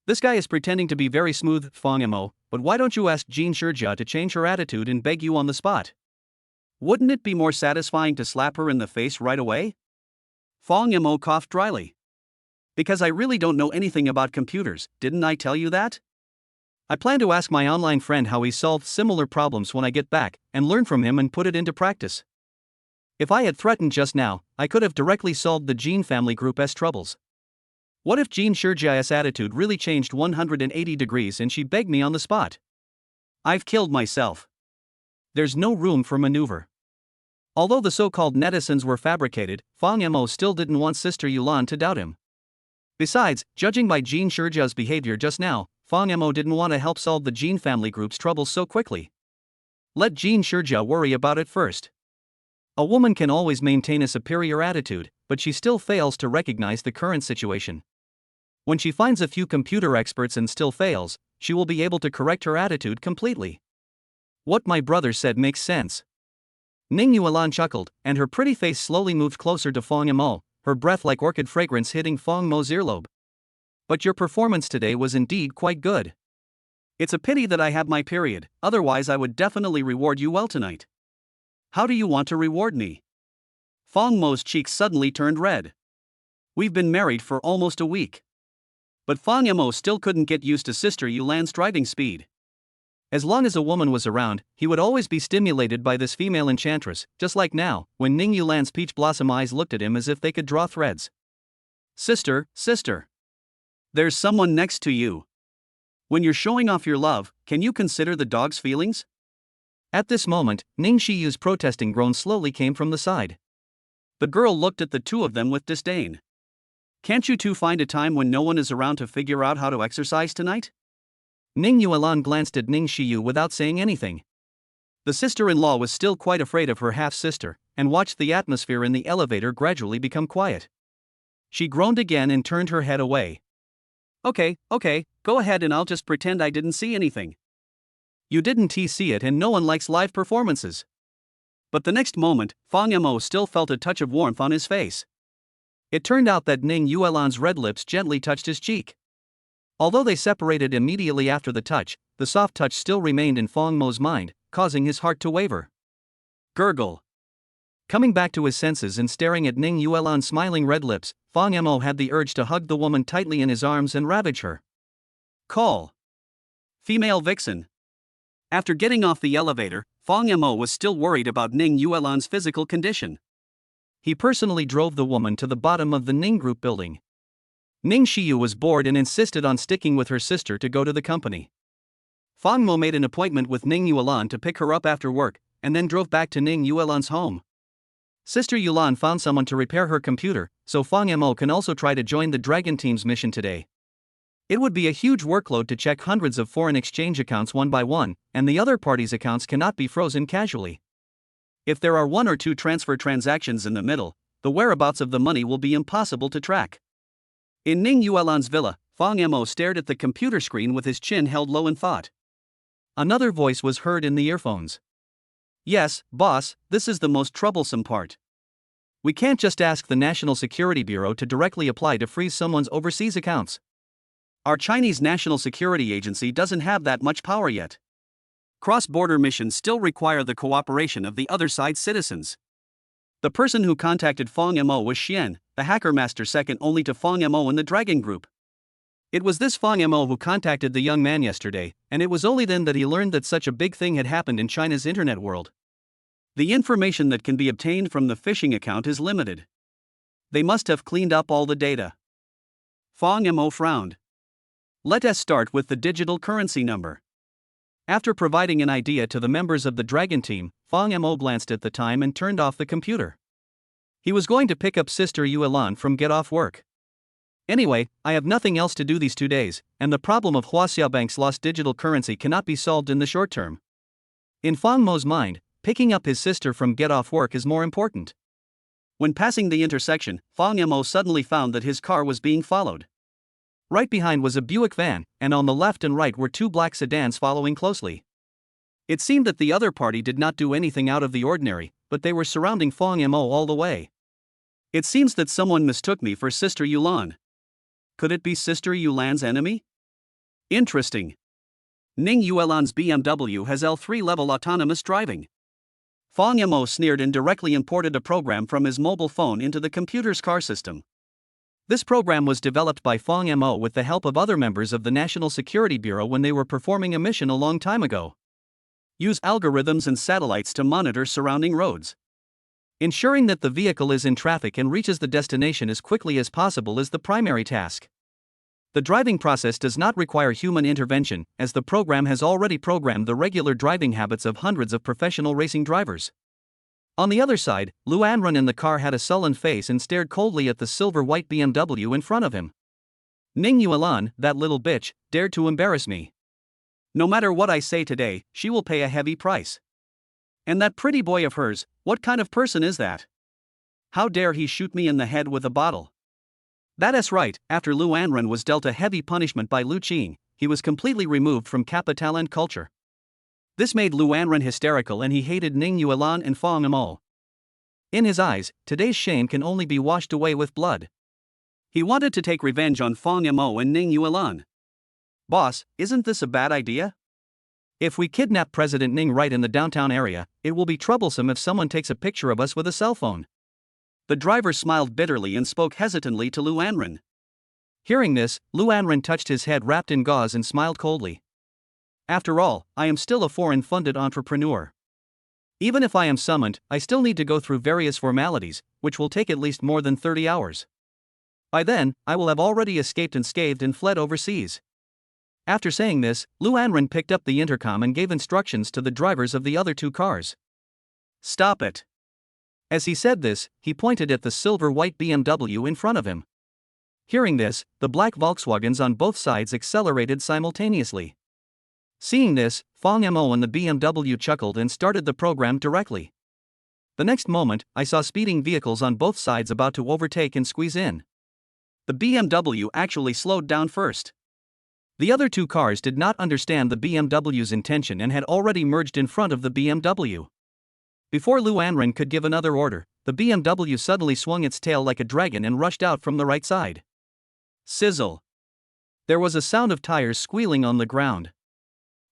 This guy is pretending to be very smooth, Fang Mo, but why don't you ask Jean Shijia to change her attitude and beg you on the spot? Wouldn't it be more satisfying to slap her in the face right away? Fang Mo coughed dryly. Because I really don't know anything about computers, didn't I tell you that? I plan to ask my online friend how he solved similar problems when I get back, and learn from him and put it into practice. If I had threatened just now, I could have directly solved the Jean family group's troubles. What if Jean Shijia's attitude really changed 180 degrees and she begged me on the spot? I've killed myself. There's no room for maneuver. Although the so-called netizens were fabricated, Fang Mo still didn't want Sister Yulan to doubt him. Besides, judging by Jean Shijia's behavior just now, Fang Mo didn't want to help solve the Jean family group's troubles so quickly. Let Jean Shijia worry about it first. A woman can always maintain a superior attitude, but she still fails to recognize the current situation. When she finds a few computer experts and still fails, she will be able to correct her attitude completely. What my brother said makes sense. Ning Yuan chuckled, and her pretty face slowly moved closer to Fang Mo, her breath like orchid fragrance hitting Fang Mo's earlobe. But your performance today was indeed quite good. It's a pity that I have my period, otherwise I would definitely reward you well tonight. How do you want to reward me? Fang Mo's cheeks suddenly turned red. We've been married for almost a week. But Fang Mo still couldn't get used to Sister Yulan's driving speed. As long as a woman was around, he would always be stimulated by this female enchantress, just like now, when Ning Yulan's peach blossom eyes looked at him as if they could draw threads. Sister. There's someone next to you. When you're showing off your love, can you consider the dog's feelings? At this moment, Ning Shiyu's protesting groan slowly came from the side. The girl looked at the two of them with disdain. Can't you two find a time when no one is around to figure out how to exercise tonight? Ning Yuan glanced at Ning Shiyu without saying anything. The sister-in-law was still quite afraid of her half-sister, and watched the atmosphere in the elevator gradually become quiet. She groaned again and turned her head away. Okay, go ahead and I'll just pretend I didn't see anything. You didn't see it and no one likes live performances. But the next moment, Fang Mo still felt a touch of warmth on his face. It turned out that Ning Yuan's red lips gently touched his cheek. Although they separated immediately after the touch, the soft touch still remained in Fang Mo's mind, causing his heart to waver. Gurgle. Coming back to his senses and staring at Ning Yuan's smiling red lips, Fang Mo had the urge to hug the woman tightly in his arms and ravage her. Call. Female vixen. After getting off the elevator, Fang Mo was still worried about Ning Yuan's physical condition. He personally drove the woman to the bottom of the Ning Group building. Ning Shiyu was bored and insisted on sticking with her sister to go to the company. Fang Mo made an appointment with Ning Yuan to pick her up after work, and then drove back to Ning Yuan's home. Sister Yulan found someone to repair her computer, so Fang Mo can also try to join the Dragon Team's mission today. It would be a huge workload to check hundreds of foreign exchange accounts one by one, and the other party's accounts cannot be frozen casually. If there are one or two transfer transactions in the middle, the whereabouts of the money will be impossible to track. In Ning Yuan's villa, Fang Mo stared at the computer screen with his chin held low in thought. Another voice was heard in the earphones. Yes, boss, this is the most troublesome part. We can't just ask the National Security Bureau to directly apply to freeze someone's overseas accounts. Our Chinese National Security Agency doesn't have that much power yet. Cross-border missions still require the cooperation of the other side's citizens. The person who contacted Fang Mo was Xian, the hacker master second only to Fang Mo in the Dragon Group. It was this Fang Mo who contacted the young man yesterday, and it was only then that he learned that such a big thing had happened in China's internet world. The information that can be obtained from the phishing account is limited. They must have cleaned up all the data. Fang Mo frowned. Let us start with the digital currency number. After providing an idea to the members of the Dragon Team, Fang Mo glanced at the time and turned off the computer. He was going to pick up Sister Yulan from get off work. Anyway, I have nothing else to do these 2 days, and the problem of Huaxia Bank's lost digital currency cannot be solved in the short term. In Fang Mo's mind, picking up his sister from get off work is more important. When passing the intersection, Fang Mo suddenly found that his car was being followed. Right behind was a Buick van, and on the left and right were two black sedans following closely. It seemed that the other party did not do anything out of the ordinary, but they were surrounding Fong Mo all the way. It seems that someone mistook me for Sister Yulan. Could it be Sister Yulan's enemy? Interesting. Ning Yuan's BMW has L3 level autonomous driving. Fong Mo sneered and directly imported a program from his mobile phone into the computer's car system. This program was developed by Fong Mo with the help of other members of the National Security Bureau when they were performing a mission a long time ago. Use algorithms and satellites to monitor surrounding roads. Ensuring that the vehicle is in traffic and reaches the destination as quickly as possible is the primary task. The driving process does not require human intervention, as the program has already programmed the regular driving habits of hundreds of professional racing drivers. On the other side, Lu Anren in the car had a sullen face and stared coldly at the silver-white BMW in front of him. Ning Yuan, that little bitch, dared to embarrass me. No matter what I say today, she will pay a heavy price. And that pretty boy of hers, what kind of person is that? How dare he shoot me in the head with a bottle? That's right, after Lu Anren was dealt a heavy punishment by Lu Qing, he was completely removed from Kappa Talent culture. This made Lu Anren hysterical and he hated Ning Yuan and Fong Mo. In his eyes, today's shame can only be washed away with blood. He wanted to take revenge on Fong Mo and Ning Yuan. Boss, isn't this a bad idea? If we kidnap President Ning right in the downtown area, it will be troublesome if someone takes a picture of us with a cell phone. The driver smiled bitterly and spoke hesitantly to Lu Anren. Hearing this, Lu Anren touched his head wrapped in gauze and smiled coldly. After all, I am still a foreign-funded entrepreneur. Even if I am summoned, I still need to go through various formalities, which will take at least more than 30 hours. By then, I will have already escaped unscathed and fled overseas. After saying this, Lu Anren picked up the intercom and gave instructions to the drivers of the other two cars. Stop it. As he said this, he pointed at the silver-white BMW in front of him. Hearing this, the black Volkswagens on both sides accelerated simultaneously. Seeing this, Fong Mo and the BMW chuckled and started the program directly. The next moment, I saw speeding vehicles on both sides about to overtake and squeeze in. The BMW actually slowed down first. The other two cars did not understand the BMW's intention and had already merged in front of the BMW. Before Lu Anren could give another order, the BMW suddenly swung its tail like a dragon and rushed out from the right side. Sizzle. There was a sound of tires squealing on the ground.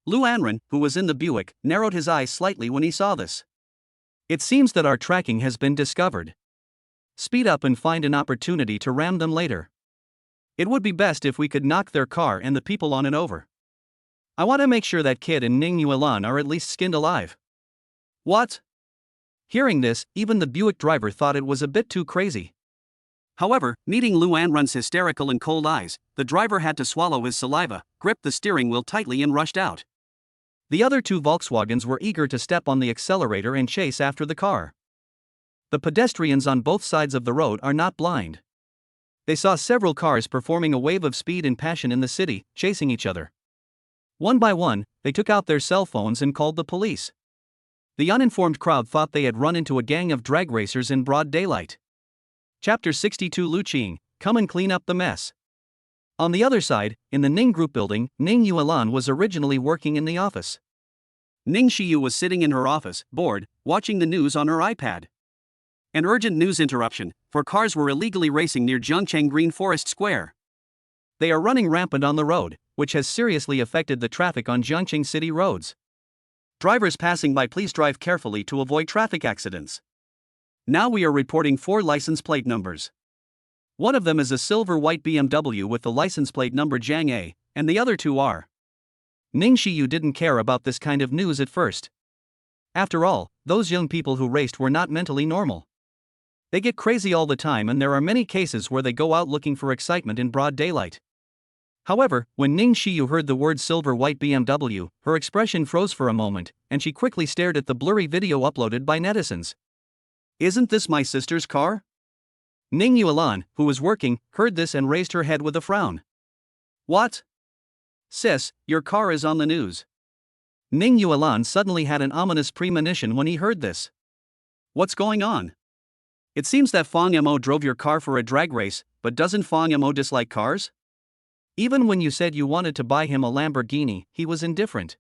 Lu Anren, who was in the Buick, narrowed his eyes slightly when he saw this. It seems that our tracking has been discovered. Speed up and find an opportunity to ram them later. It would be best if we could knock their car and the people on it over. I want to make sure that kid and Ning Yuan are at least skinned alive. What? Hearing this, even the Buick driver thought it was a bit too crazy. However, meeting Lu Anren's hysterical and cold eyes, the driver had to swallow his saliva, gripped the steering wheel tightly and rushed out. The other two Volkswagens were eager to step on the accelerator and chase after the car. The pedestrians on both sides of the road are not blind. They saw several cars performing a wave of speed and passion in the city, chasing each other. One by one, they took out their cell phones and called the police. The uninformed crowd thought they had run into a gang of drag racers in broad daylight. Chapter 62 Lu Qing, come and clean up the mess. On the other side, in the Ning Group building, Ning Yuan was originally working in the office. Ning Shiyu was sitting in her office, bored, watching the news on her iPad. An urgent news interruption, for cars were illegally racing near Zhengcheng Green Forest Square. They are running rampant on the road, which has seriously affected the traffic on Zhengcheng city roads. Drivers passing by, please drive carefully to avoid traffic accidents. Now we are reporting 4 license plate numbers. One of them is a silver-white BMW with the license plate number Jiang A, and the other 2 are. Ning Shiyu didn't care about this kind of news at first. After all, those young people who raced were not mentally normal. They get crazy all the time and there are many cases where they go out looking for excitement in broad daylight. However, when Ning Shiyu heard the word silver-white BMW, her expression froze for a moment, and she quickly stared at the blurry video uploaded by netizens. Isn't this my sister's car? Ning Yuan, who was working, heard this and raised her head with a frown. What? Sis, your car is on the news. Ning Yuan suddenly had an ominous premonition when he heard this. What's going on? It seems that Fong Mo drove your car for a drag race, but doesn't Fong Mo dislike cars? Even when you said you wanted to buy him a Lamborghini, he was indifferent.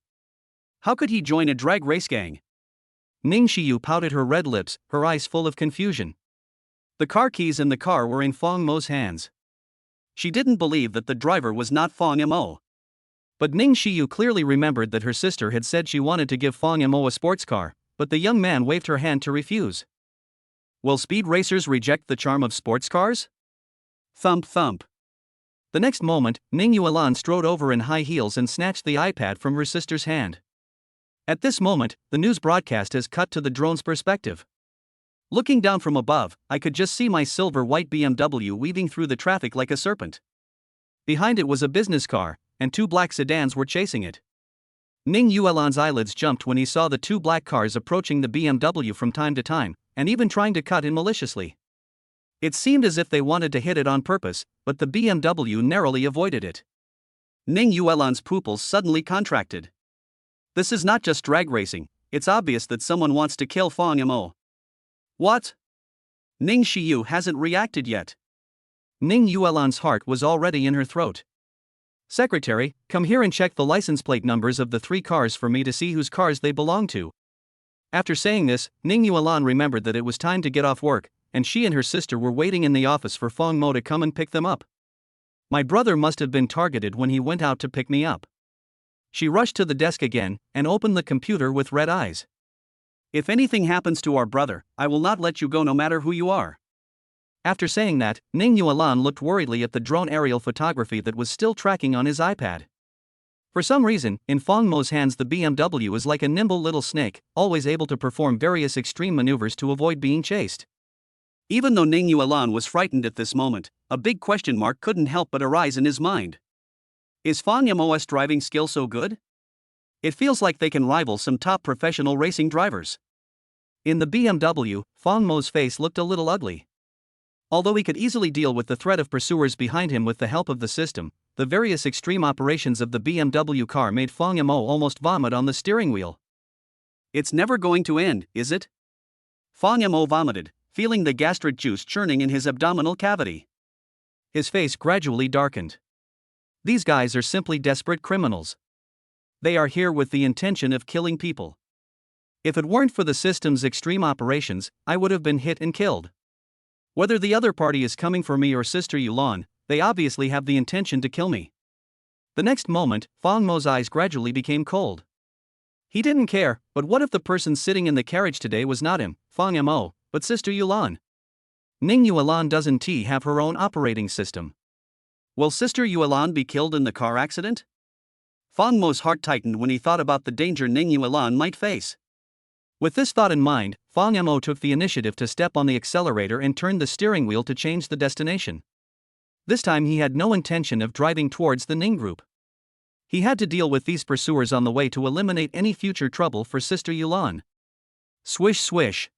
How could he join a drag race gang? Ning Xiu pouted her red lips, her eyes full of confusion. The car keys in the car were in Fong Mo's hands. She didn't believe that the driver was not Fong Mo. But Ning Xiu clearly remembered that her sister had said she wanted to give Fong Mo a sports car, but the young man waved her hand to refuse. Will speed racers reject the charm of sports cars? Thump thump. The next moment, Ning Yuan strode over in high heels and snatched the iPad from her sister's hand. At this moment, the news broadcast has cut to the drone's perspective. Looking down from above, I could just see my silver-white BMW weaving through the traffic like a serpent. Behind it was a business car, and two black sedans were chasing it. Ning Yuan's eyelids jumped when he saw the two black cars approaching the BMW from time to time, and even trying to cut in maliciously. It seemed as if they wanted to hit it on purpose, but the BMW narrowly avoided it. Ning Yuan's pupils suddenly contracted. This is not just drag racing, it's obvious that someone wants to kill Fong Mo. What? Ning Xiu hasn't reacted yet. Ning Yuan's heart was already in her throat. Secretary, come here and check the license plate numbers of the three cars for me to see whose cars they belong to. After saying this, Ning Yuan remembered that it was time to get off work, and she and her sister were waiting in the office for Fong Mo to come and pick them up. My brother must have been targeted when he went out to pick me up. She rushed to the desk again, and opened the computer with red eyes. If anything happens to our brother, I will not let you go no matter who you are. After saying that, Ning Yuan looked worriedly at the drone aerial photography that was still tracking on his iPad. For some reason, in Fong Mo's hands the BMW is like a nimble little snake, always able to perform various extreme maneuvers to avoid being chased. Even though Ning Yuan was frightened at this moment, a big question mark couldn't help but arise in his mind. Is Fong Mo's driving skill so good? It feels like they can rival some top professional racing drivers. In the BMW, Fong Mo's face looked a little ugly. Although he could easily deal with the threat of pursuers behind him with the help of the system, the various extreme operations of the BMW car made Fong Mo almost vomit on the steering wheel. It's never going to end, is it? Fong Mo vomited, feeling the gastric juice churning in his abdominal cavity. His face gradually darkened. These guys are simply desperate criminals. They are here with the intention of killing people. If it weren't for the system's extreme operations, I would have been hit and killed. Whether the other party is coming for me or Sister Yuan, they obviously have the intention to kill me. The next moment, Fong Mo's eyes gradually became cold. He didn't care, but what if the person sitting in the carriage today was not him, Fong Mo, but Sister Yuan? Ning Yuan doesn't have her own operating system. Will Sister Yuan be killed in the car accident? Fong Mo's heart tightened when he thought about the danger Ning Yuan might face. With this thought in mind, Fong Mo took the initiative to step on the accelerator and turn the steering wheel to change the destination. This time he had no intention of driving towards the Ning group. He had to deal with these pursuers on the way to eliminate any future trouble for Sister Yuan. Swish swish.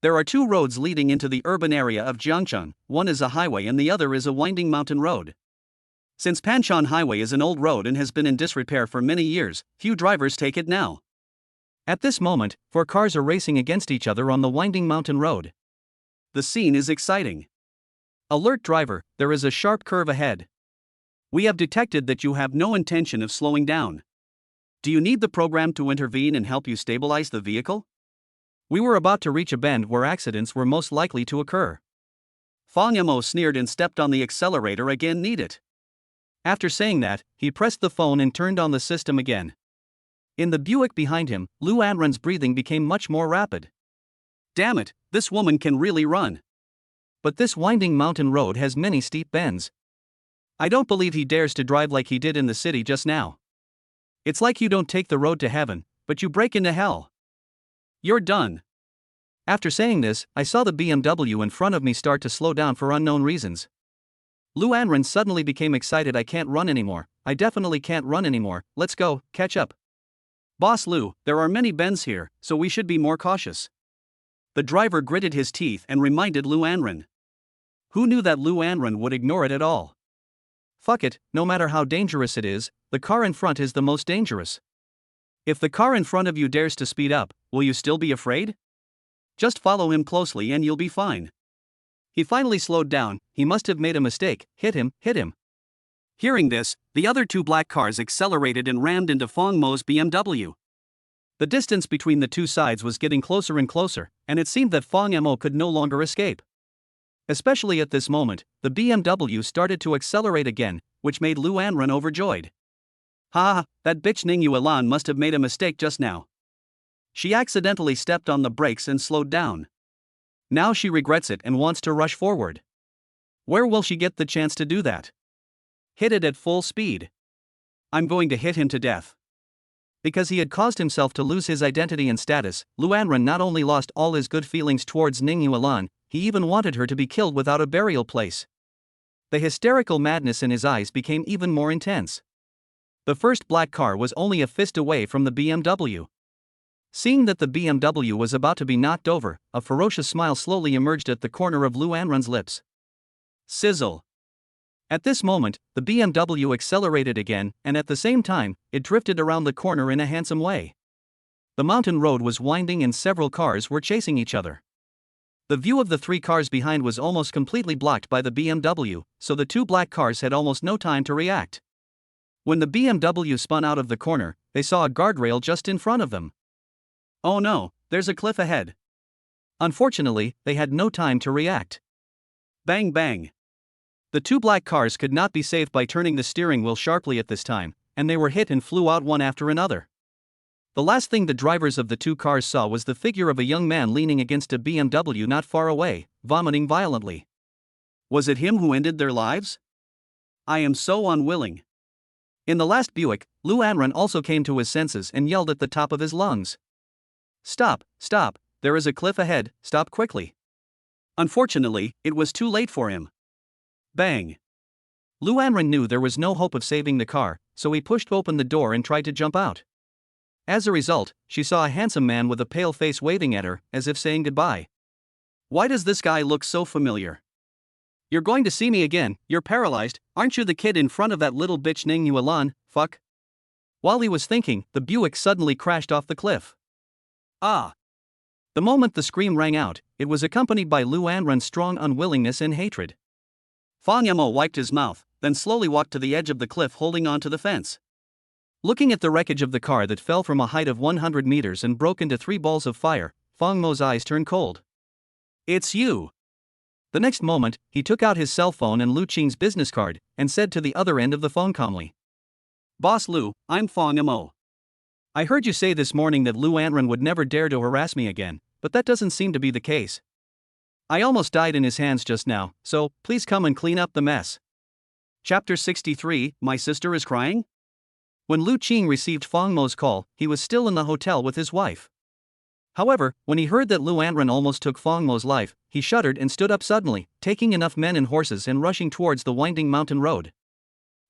There are two roads leading into the urban area of Jiangcheng, one is a highway and the other is a winding mountain road. Since Panshan Highway is an old road and has been in disrepair for many years, few drivers take it now. At this moment, 4 cars are racing against each other on the winding mountain road. The scene is exciting. Alert driver, there is a sharp curve ahead. We have detected that you have no intention of slowing down. Do you need the program to intervene and help you stabilize the vehicle? We were about to reach a bend where accidents were most likely to occur. Fong Mo sneered and stepped on the accelerator again. Need it. After saying that, he pressed the phone and turned on the system again. In the Buick behind him, Lu Anren's breathing became much more rapid. Damn it, this woman can really run. But this winding mountain road has many steep bends. I don't believe he dares to drive like he did in the city just now. It's like you don't take the road to heaven, but you break into hell. You're done. After saying this, I saw the BMW in front of me start to slow down for unknown reasons. Lu Anren suddenly became excited. I can't run anymore, I definitely can't run anymore, let's go, catch up. Boss Lu, there are many bends here, so we should be more cautious. The driver gritted his teeth and reminded Lu Anren. Who knew that Lu Anren would ignore it at all? Fuck it, no matter how dangerous it is, the car in front is the most dangerous. If the car in front of you dares to speed up, will you still be afraid? Just follow him closely and you'll be fine. He finally slowed down, he must have made a mistake, hit him. Hearing this, the other two black cars accelerated and rammed into Fong Mo's BMW. The distance between the two sides was getting closer and closer, and it seemed that Fong Mo could no longer escape. Especially at this moment, the BMW started to accelerate again, which made Lu Anren overjoyed. Ha, that bitch Ning Yuan must have made a mistake just now. She accidentally stepped on the brakes and slowed down. Now she regrets it and wants to rush forward. Where will she get the chance to do that? Hit it at full speed. I'm going to hit him to death. Because he had caused himself to lose his identity and status, Lu Anren not only lost all his good feelings towards Ning Yuan, he even wanted her to be killed without a burial place. The hysterical madness in his eyes became even more intense. The first black car was only a fist away from the BMW. Seeing that the BMW was about to be knocked over, a ferocious smile slowly emerged at the corner of Lu Anren's lips. Sizzle. At this moment, the BMW accelerated again, and at the same time, it drifted around the corner in a handsome way. The mountain road was winding and several cars were chasing each other. The view of the three cars behind was almost completely blocked by the BMW, so the two black cars had almost no time to react. When the BMW spun out of the corner, they saw a guardrail just in front of them. Oh no, there's a cliff ahead. Unfortunately, they had no time to react. Bang bang. The two black cars could not be saved by turning the steering wheel sharply at this time, and they were hit and flew out one after another. The last thing the drivers of the two cars saw was the figure of a young man leaning against a BMW not far away, vomiting violently. Was it him who ended their lives? I am so unwilling. In the last Buick, Lu Anren also came to his senses and yelled at the top of his lungs. Stop, stop, there is a cliff ahead, stop quickly. Unfortunately, it was too late for him. Bang. Lu Anren knew there was no hope of saving the car, so he pushed open the door and tried to jump out. As a result, she saw a handsome man with a pale face waving at her, as if saying goodbye. Why does this guy look so familiar? You're going to see me again, you're paralyzed, aren't you the kid in front of that little bitch Ning Yuan, fuck? While he was thinking, the Buick suddenly crashed off the cliff. Ah! The moment the scream rang out, it was accompanied by Lu Anren's strong unwillingness and hatred. Fong Mo wiped his mouth, then slowly walked to the edge of the cliff holding onto the fence. Looking at the wreckage of the car that fell from a height of 100 meters and broke into 3 balls of fire, Fong Mo's eyes turned cold. It's you! The next moment, he took out his cell phone and Lu Qing's business card, and said to the other end of the phone calmly. Boss Lu, I'm Fong Mo. I heard you say this morning that Lu Anren would never dare to harass me again, but that doesn't seem to be the case. I almost died in his hands just now, so please come and clean up the mess. Chapter 63, My Sister is Crying? When Lu Qing received Fong Mo's call, he was still in the hotel with his wife. However, when he heard that Lu Anren almost took Fong Mo's life, he shuddered and stood up suddenly, taking enough men and horses and rushing towards the winding mountain road.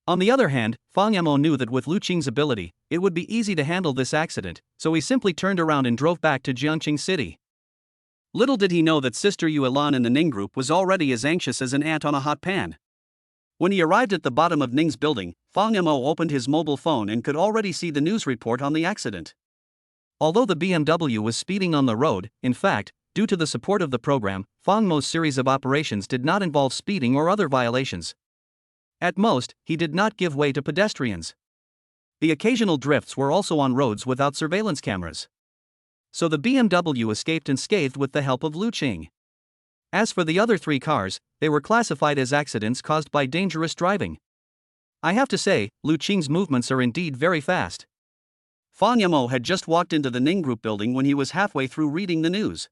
On the other hand, Fong Mo knew that with Lu Qing's ability, it would be easy to handle this accident, so he simply turned around and drove back to Jiangqing City. Little did he know that Sister Yuan in the Ning group was already as anxious as an ant on a hot pan. When he arrived at the bottom of Ning's building, Fong Mo opened his mobile phone and could already see the news report on the accident. Although the BMW was speeding on the road, in fact, due to the support of the program, Fong Mo's series of operations did not involve speeding or other violations. At most, he did not give way to pedestrians. The occasional drifts were also on roads without surveillance cameras. So the BMW escaped unscathed with the help of Lu Qing. As for the other 3 cars, they were classified as accidents caused by dangerous driving. I have to say, Lu Qing's movements are indeed very fast. Fong Mo had just walked into the Ning group building when he was halfway through reading the news.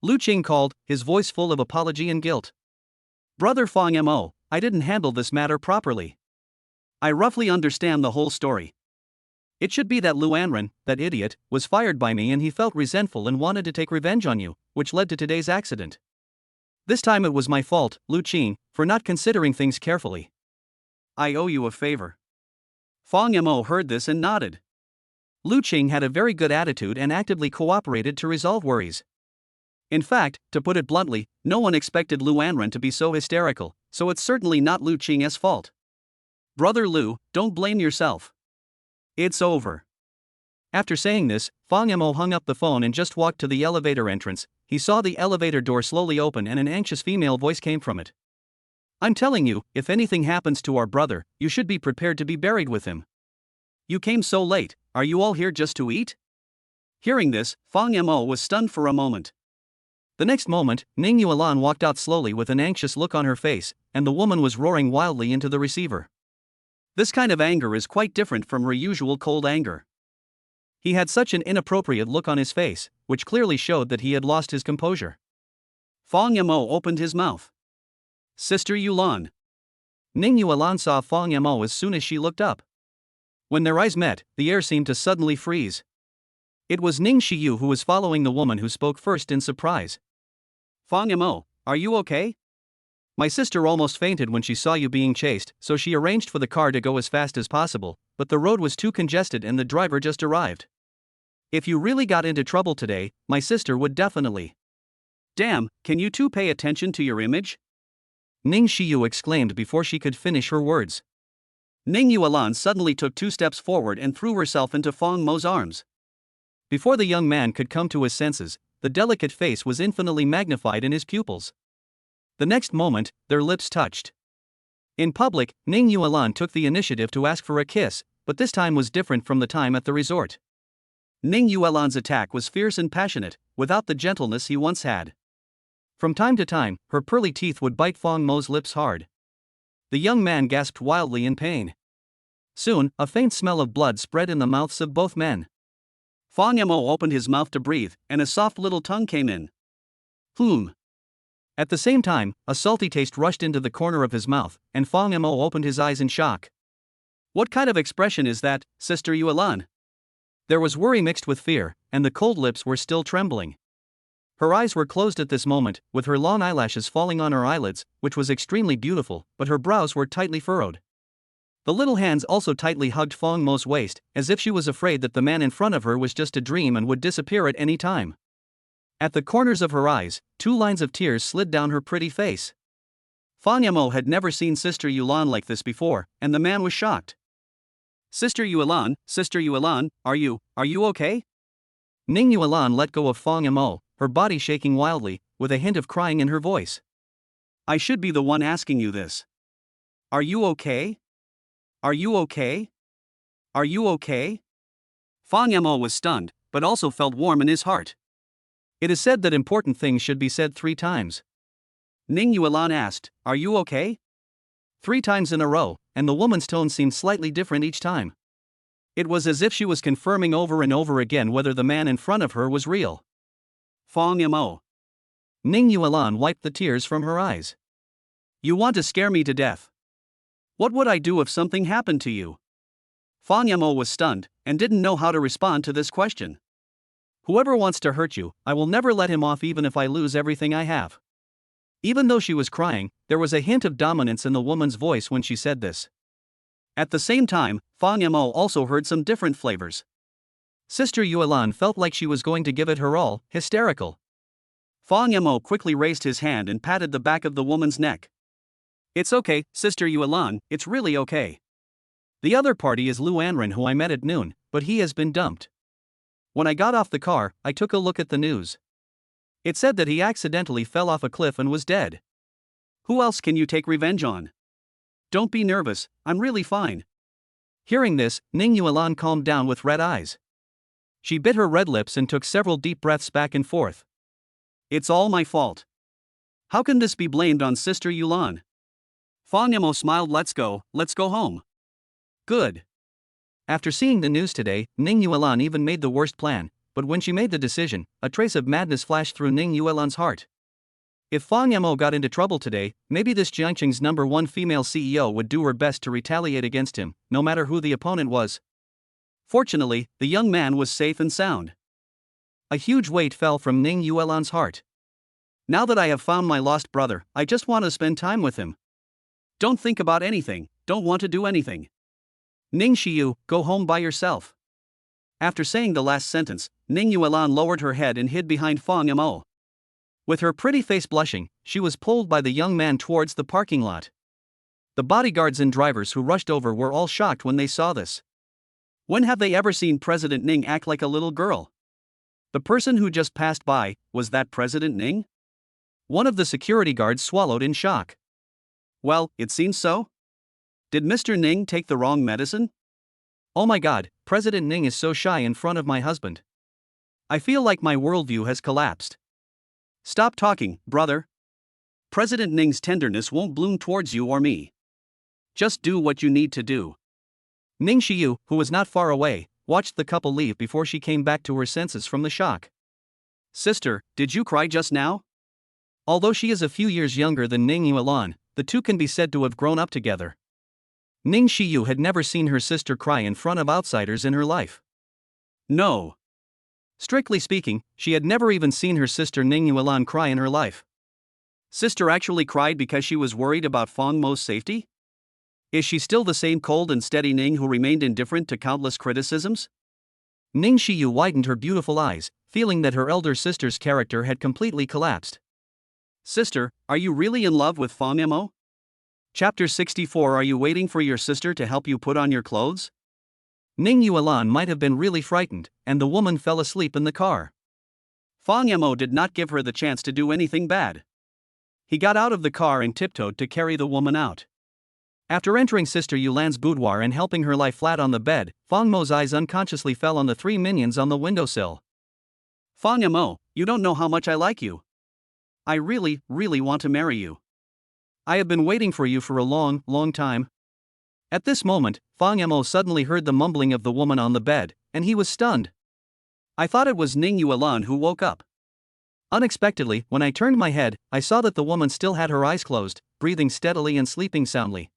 Lu Qing called, his voice full of apology and guilt. Brother Fong Mo, I didn't handle this matter properly. I roughly understand the whole story. It should be that Lu Anren, that idiot, was fired by me and he felt resentful and wanted to take revenge on you, which led to today's accident. This time it was my fault, Lu Qing, for not considering things carefully. I owe you a favor. Fong Mo heard this and nodded. Lu Qing had a very good attitude and actively cooperated to resolve worries. In fact, to put it bluntly, no one expected Lu Anren to be so hysterical, so it's certainly not Lu Qing's fault. Brother Lu, don't blame yourself. It's over. After saying this, Fong Mo hung up the phone and just walked to the elevator entrance. He saw the elevator door slowly open and an anxious female voice came from it. I'm telling you, if anything happens to our brother, you should be prepared to be buried with him. You came so late, are you all here just to eat? Hearing this, Fang Mo was stunned for a moment. The next moment, Ning Yuan walked out slowly with an anxious look on her face, and the woman was roaring wildly into the receiver. This kind of anger is quite different from her usual cold anger. He had such an inappropriate look on his face, which clearly showed that he had lost his composure. Fang Mo opened his mouth. Sister Yuan. Ning Yuan saw Fang Mo as soon as she looked up. When their eyes met, the air seemed to suddenly freeze. It was Ning Xiu who was following the woman who spoke first in surprise. Fang Mo, are you okay? My sister almost fainted when she saw you being chased, so she arranged for the car to go as fast as possible, but the road was too congested and the driver just arrived. If you really got into trouble today, my sister would definitely. Damn, can you two pay attention to your image? Ning Xiu exclaimed before she could finish her words. Ning Yuan suddenly took 2 steps forward and threw herself into Fang Mo's arms. Before the young man could come to his senses, the delicate face was infinitely magnified in his pupils. The next moment, their lips touched. In public, Ning Yuan took the initiative to ask for a kiss, but this time was different from the time at the resort. Ning Yuan's attack was fierce and passionate, without the gentleness he once had. From time to time, her pearly teeth would bite Fang Mo's lips hard. The young man gasped wildly in pain. Soon, a faint smell of blood spread in the mouths of both men. Fang Mo opened his mouth to breathe, and a soft little tongue came in. At the same time, a salty taste rushed into the corner of his mouth, and Fang Mo opened his eyes in shock. What kind of expression is that, Sister Yuan? There was worry mixed with fear, and the cold lips were still trembling. Her eyes were closed at this moment, with her long eyelashes falling on her eyelids, which was extremely beautiful, but her brows were tightly furrowed. The little hands also tightly hugged Fang Mo's waist, as if she was afraid that the man in front of her was just a dream and would disappear at any time. At the corners of her eyes, 2 lines of tears slid down her pretty face. Fang Mo had never seen Sister Yuan like this before, and the man was shocked. Sister Yuan, are you okay? Ning Yuan let go of Fang Mo, her body shaking wildly, with a hint of crying in her voice. I should be the one asking you this. Are you okay? Are you okay? Are you okay? Fang Mo was stunned, but also felt warm in his heart. It is said that important things should be said 3 times. Ning Yuan asked, Are you okay? 3 times in a row, and the woman's tone seemed slightly different each time. It was as if she was confirming over and over again whether the man in front of her was real. Fang Mo. Ning Yuan wiped the tears from her eyes. You want to scare me to death. What would I do if something happened to you? Fang Mo was stunned, and didn't know how to respond to this question. Whoever wants to hurt you, I will never let him off even if I lose everything I have. Even though she was crying, there was a hint of dominance in the woman's voice when she said this. At the same time, Fang Mo also heard some different flavors. Sister Yuan felt like she was going to give it her all, hysterical. Fang Mo quickly raised his hand and patted the back of the woman's neck. It's okay, Sister Yuan, it's really okay. The other party is Lu Anren who I met at noon, but he has been dumped. When I got off the car, I took a look at the news. It said that he accidentally fell off a cliff and was dead. Who else can you take revenge on? Don't be nervous, I'm really fine. Hearing this, Ning Yuan calmed down with red eyes. She bit her red lips and took several deep breaths back and forth. It's all my fault. How can this be blamed on Sister Yuan? Fang Mo smiled. Let's go home. Good. After seeing the news today, Ning Yuan even made the worst plan, but when she made the decision, a trace of madness flashed through Ning Yuan's heart. If Fang Mo got into trouble today, maybe this Jiangqing's #1 female CEO would do her best to retaliate against him, no matter who the opponent was. Fortunately, the young man was safe and sound. A huge weight fell from Ning Yuan's heart. Now that I have found my lost brother, I just want to spend time with him. Don't think about anything, don't want to do anything. Ning Xiu, go home by yourself. After saying the last sentence, Ning Yuan lowered her head and hid behind Fang Mo. With her pretty face blushing, she was pulled by the young man towards the parking lot. The bodyguards and drivers who rushed over were all shocked when they saw this. When have they ever seen President Ning act like a little girl? The person who just passed by, was that President Ning? One of the security guards swallowed in shock. Well, it seems so. Did Mr. Ning take the wrong medicine? Oh my god, President Ning is so shy in front of my husband. I feel like my worldview has collapsed. Stop talking, brother. President Ning's tenderness won't bloom towards you or me. Just do what you need to do. Ning Xiu, who was not far away, watched the couple leave before she came back to her senses from the shock. Sister, did you cry just now? Although she is a few years younger than Ning Yuan, the two can be said to have grown up together. Ning Xiu had never seen her sister cry in front of outsiders in her life. No. Strictly speaking, she had never even seen her sister Ning Yuan cry in her life. Sister actually cried because she was worried about Fang Mo's safety? Is she still the same cold and steady Ning who remained indifferent to countless criticisms? Ning Xiu widened her beautiful eyes, feeling that her elder sister's character had completely collapsed. Sister, are you really in love with Fang Mo? Chapter 64. Are you waiting for your sister to help you put on your clothes? Ning Yuan might have been really frightened, and the woman fell asleep in the car. Fang Mo did not give her the chance to do anything bad. He got out of the car and tiptoed to carry the woman out. After entering Sister Yulan's boudoir and helping her lie flat on the bed, Fang Mo's eyes unconsciously fell on the three minions on the windowsill. Fang Mo, you don't know how much I like you. I really, really want to marry you. I have been waiting for you for a long, long time. At this moment, Fang Mo suddenly heard the mumbling of the woman on the bed, and he was stunned. I thought it was Ning Yuan who woke up. Unexpectedly, when I turned my head, I saw that the woman still had her eyes closed, breathing steadily and sleeping soundly.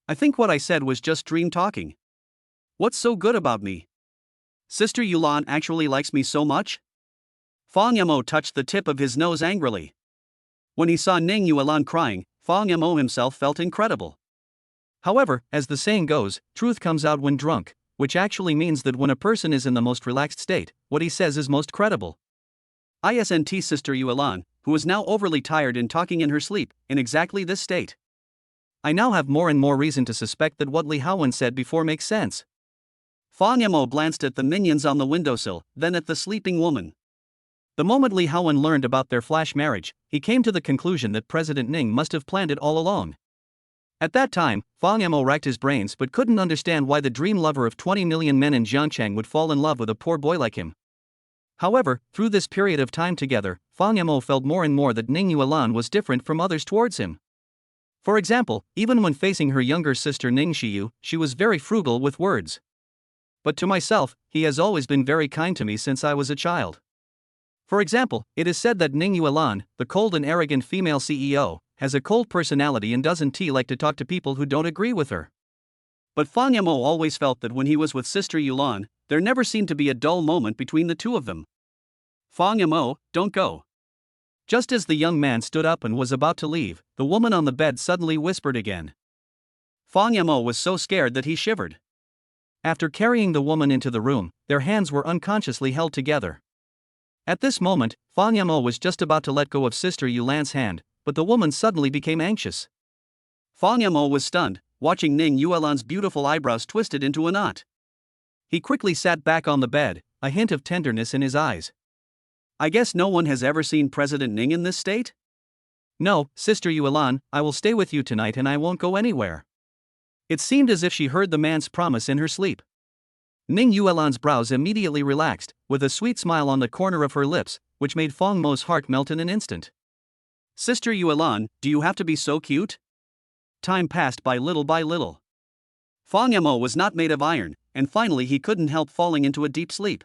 I think what I said was just dream talking. What's so good about me? Sister Yulan actually likes me so much? Fang Mo touched the tip of his nose angrily. When he saw Ning Yuan crying, Fang Mo himself felt incredible. However, as the saying goes, truth comes out when drunk, which actually means that when a person is in the most relaxed state, what he says is most credible. Isn't Sister Yulan, who is now overly tired and talking in her sleep, in exactly this state? I now have more and more reason to suspect that what Li Haowen said before makes sense. Fang Mo glanced at the minions on the windowsill, then at the sleeping woman. The moment Li Haowen learned about their flash marriage, he came to the conclusion that President Ning must have planned it all along. At that time, Fang Mo racked his brains but couldn't understand why the dream lover of 20 million men in Jiangcheng would fall in love with a poor boy like him. However, through this period of time together, Fang Mo felt more and more that Ning Yuan was different from others towards him. For example, even when facing her younger sister Ning Xiu, she was very frugal with words. But to myself, he has always been very kind to me since I was a child. For example, it is said that Ning Yuan, the cold and arrogant female CEO, has a cold personality and doesn't like to talk to people who don't agree with her. But Fang Mo always felt that when he was with Sister Yulan, there never seemed to be a dull moment between the two of them. Fang Mo, don't go. Just as the young man stood up and was about to leave, the woman on the bed suddenly whispered again. Fang Mo was so scared that he shivered. After carrying the woman into the room, their hands were unconsciously held together. At this moment, Fang Mo was just about to let go of Sister Yulan's hand, but the woman suddenly became anxious. Fang Mo was stunned, watching Ning Yuan's beautiful eyebrows twisted into a knot. He quickly sat back on the bed, a hint of tenderness in his eyes. I guess no one has ever seen President Ning in this state? No, Sister Yuan, I will stay with you tonight and I won't go anywhere. It seemed as if she heard the man's promise in her sleep. Ning Yuan's brows immediately relaxed, with a sweet smile on the corner of her lips, which made Fang Mo's heart melt in an instant. Sister Yuan, do you have to be so cute? Time passed by little by little. Fang Mo was not made of iron, and finally he couldn't help falling into a deep sleep.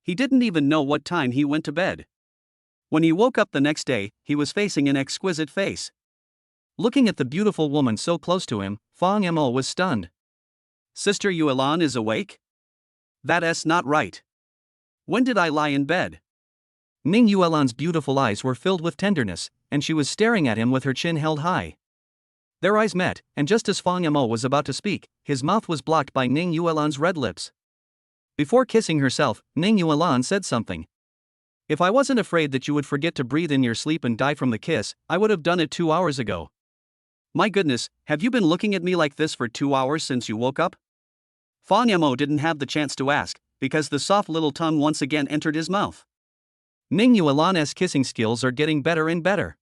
He didn't even know what time he went to bed. When he woke up the next day, he was facing an exquisite face. Looking at the beautiful woman so close to him, Fang Mo was stunned. Sister Yuan is awake? That's not right. When did I lie in bed? Ning Yuan's beautiful eyes were filled with tenderness, and she was staring at him with her chin held high. Their eyes met, and just as Fang Mo was about to speak, his mouth was blocked by Ning Yuan's red lips. Before kissing herself, Ning Yuan said something. If I wasn't afraid that you would forget to breathe in your sleep and die from the kiss, I would have done it 2 hours ago. My goodness, have you been looking at me like this for 2 hours since you woke up? Fang Mo didn't have the chance to ask, because the soft little tongue once again entered his mouth. Ning Yuan's kissing skills are getting better and better.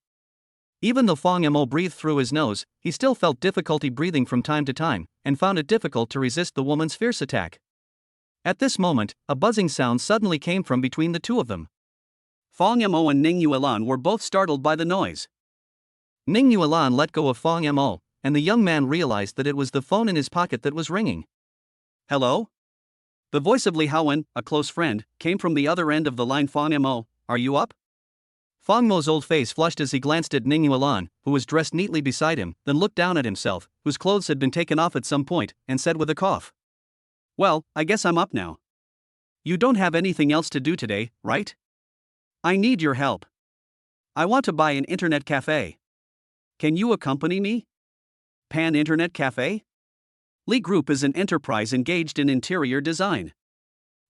Even though Fang Yamo breathed through his nose, he still felt difficulty breathing from time to time, and found it difficult to resist the woman's fierce attack. At this moment, a buzzing sound suddenly came from between the two of them. Fang Yamo and Ning Yuan were both startled by the noise. Ning Yuan let go of Fang Yamo, and the young man realized that it was the phone in his pocket that was ringing. Hello? The voice of Li Haowen, a close friend, came from the other end of the line. Fang Yamo, are you up? Fang Mo's old face flushed as he glanced at Ning Yuan, who was dressed neatly beside him, then looked down at himself, whose clothes had been taken off at some point, and said with a cough. Well, I guess I'm up now. You don't have anything else to do today, right? I need your help. I want to buy an internet cafe. Can you accompany me? Pan Internet Cafe? Li Group is an enterprise engaged in interior design.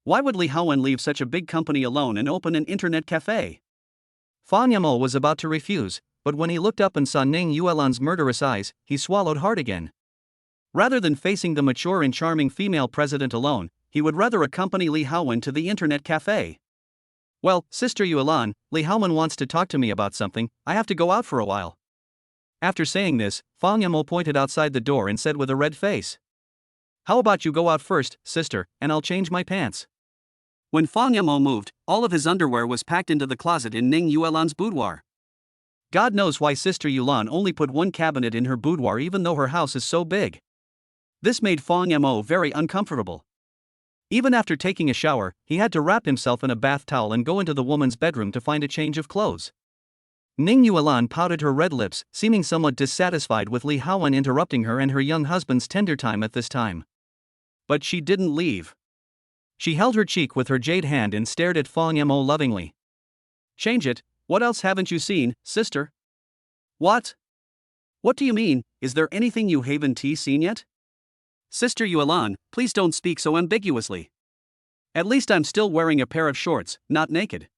Why would Li Haowen leave such a big company alone and open an internet cafe? Fang Yamo was about to refuse, but when he looked up and saw Ning Yuan's murderous eyes, he swallowed hard again. Rather than facing the mature and charming female president alone, he would rather accompany Li Haowen to the internet cafe. Well, Sister Yuan, Li Haowen wants to talk to me about something. I have to go out for a while. After saying this, Fang Yamo pointed outside the door and said with a red face. How about you go out first, sister, and I'll change my pants. When Fang Yamo moved, all of his underwear was packed into the closet in Ning Yuan's boudoir. God knows why Sister Yuan only put one cabinet in her boudoir even though her house is so big. This made Fang Yamo very uncomfortable. Even after taking a shower, he had to wrap himself in a bath towel and go into the woman's bedroom to find a change of clothes. Ning Yuan pouted her red lips, seeming somewhat dissatisfied with Li Haowen interrupting her and her young husband's tender time at this time. But she didn't leave. She held her cheek with her jade hand and stared at Fang Yamo lovingly. Change it, what else haven't you seen, sister? What? What do you mean, is there anything you haven't seen yet? Sister Yuan, please don't speak so ambiguously. At least I'm still wearing a pair of shorts, not naked.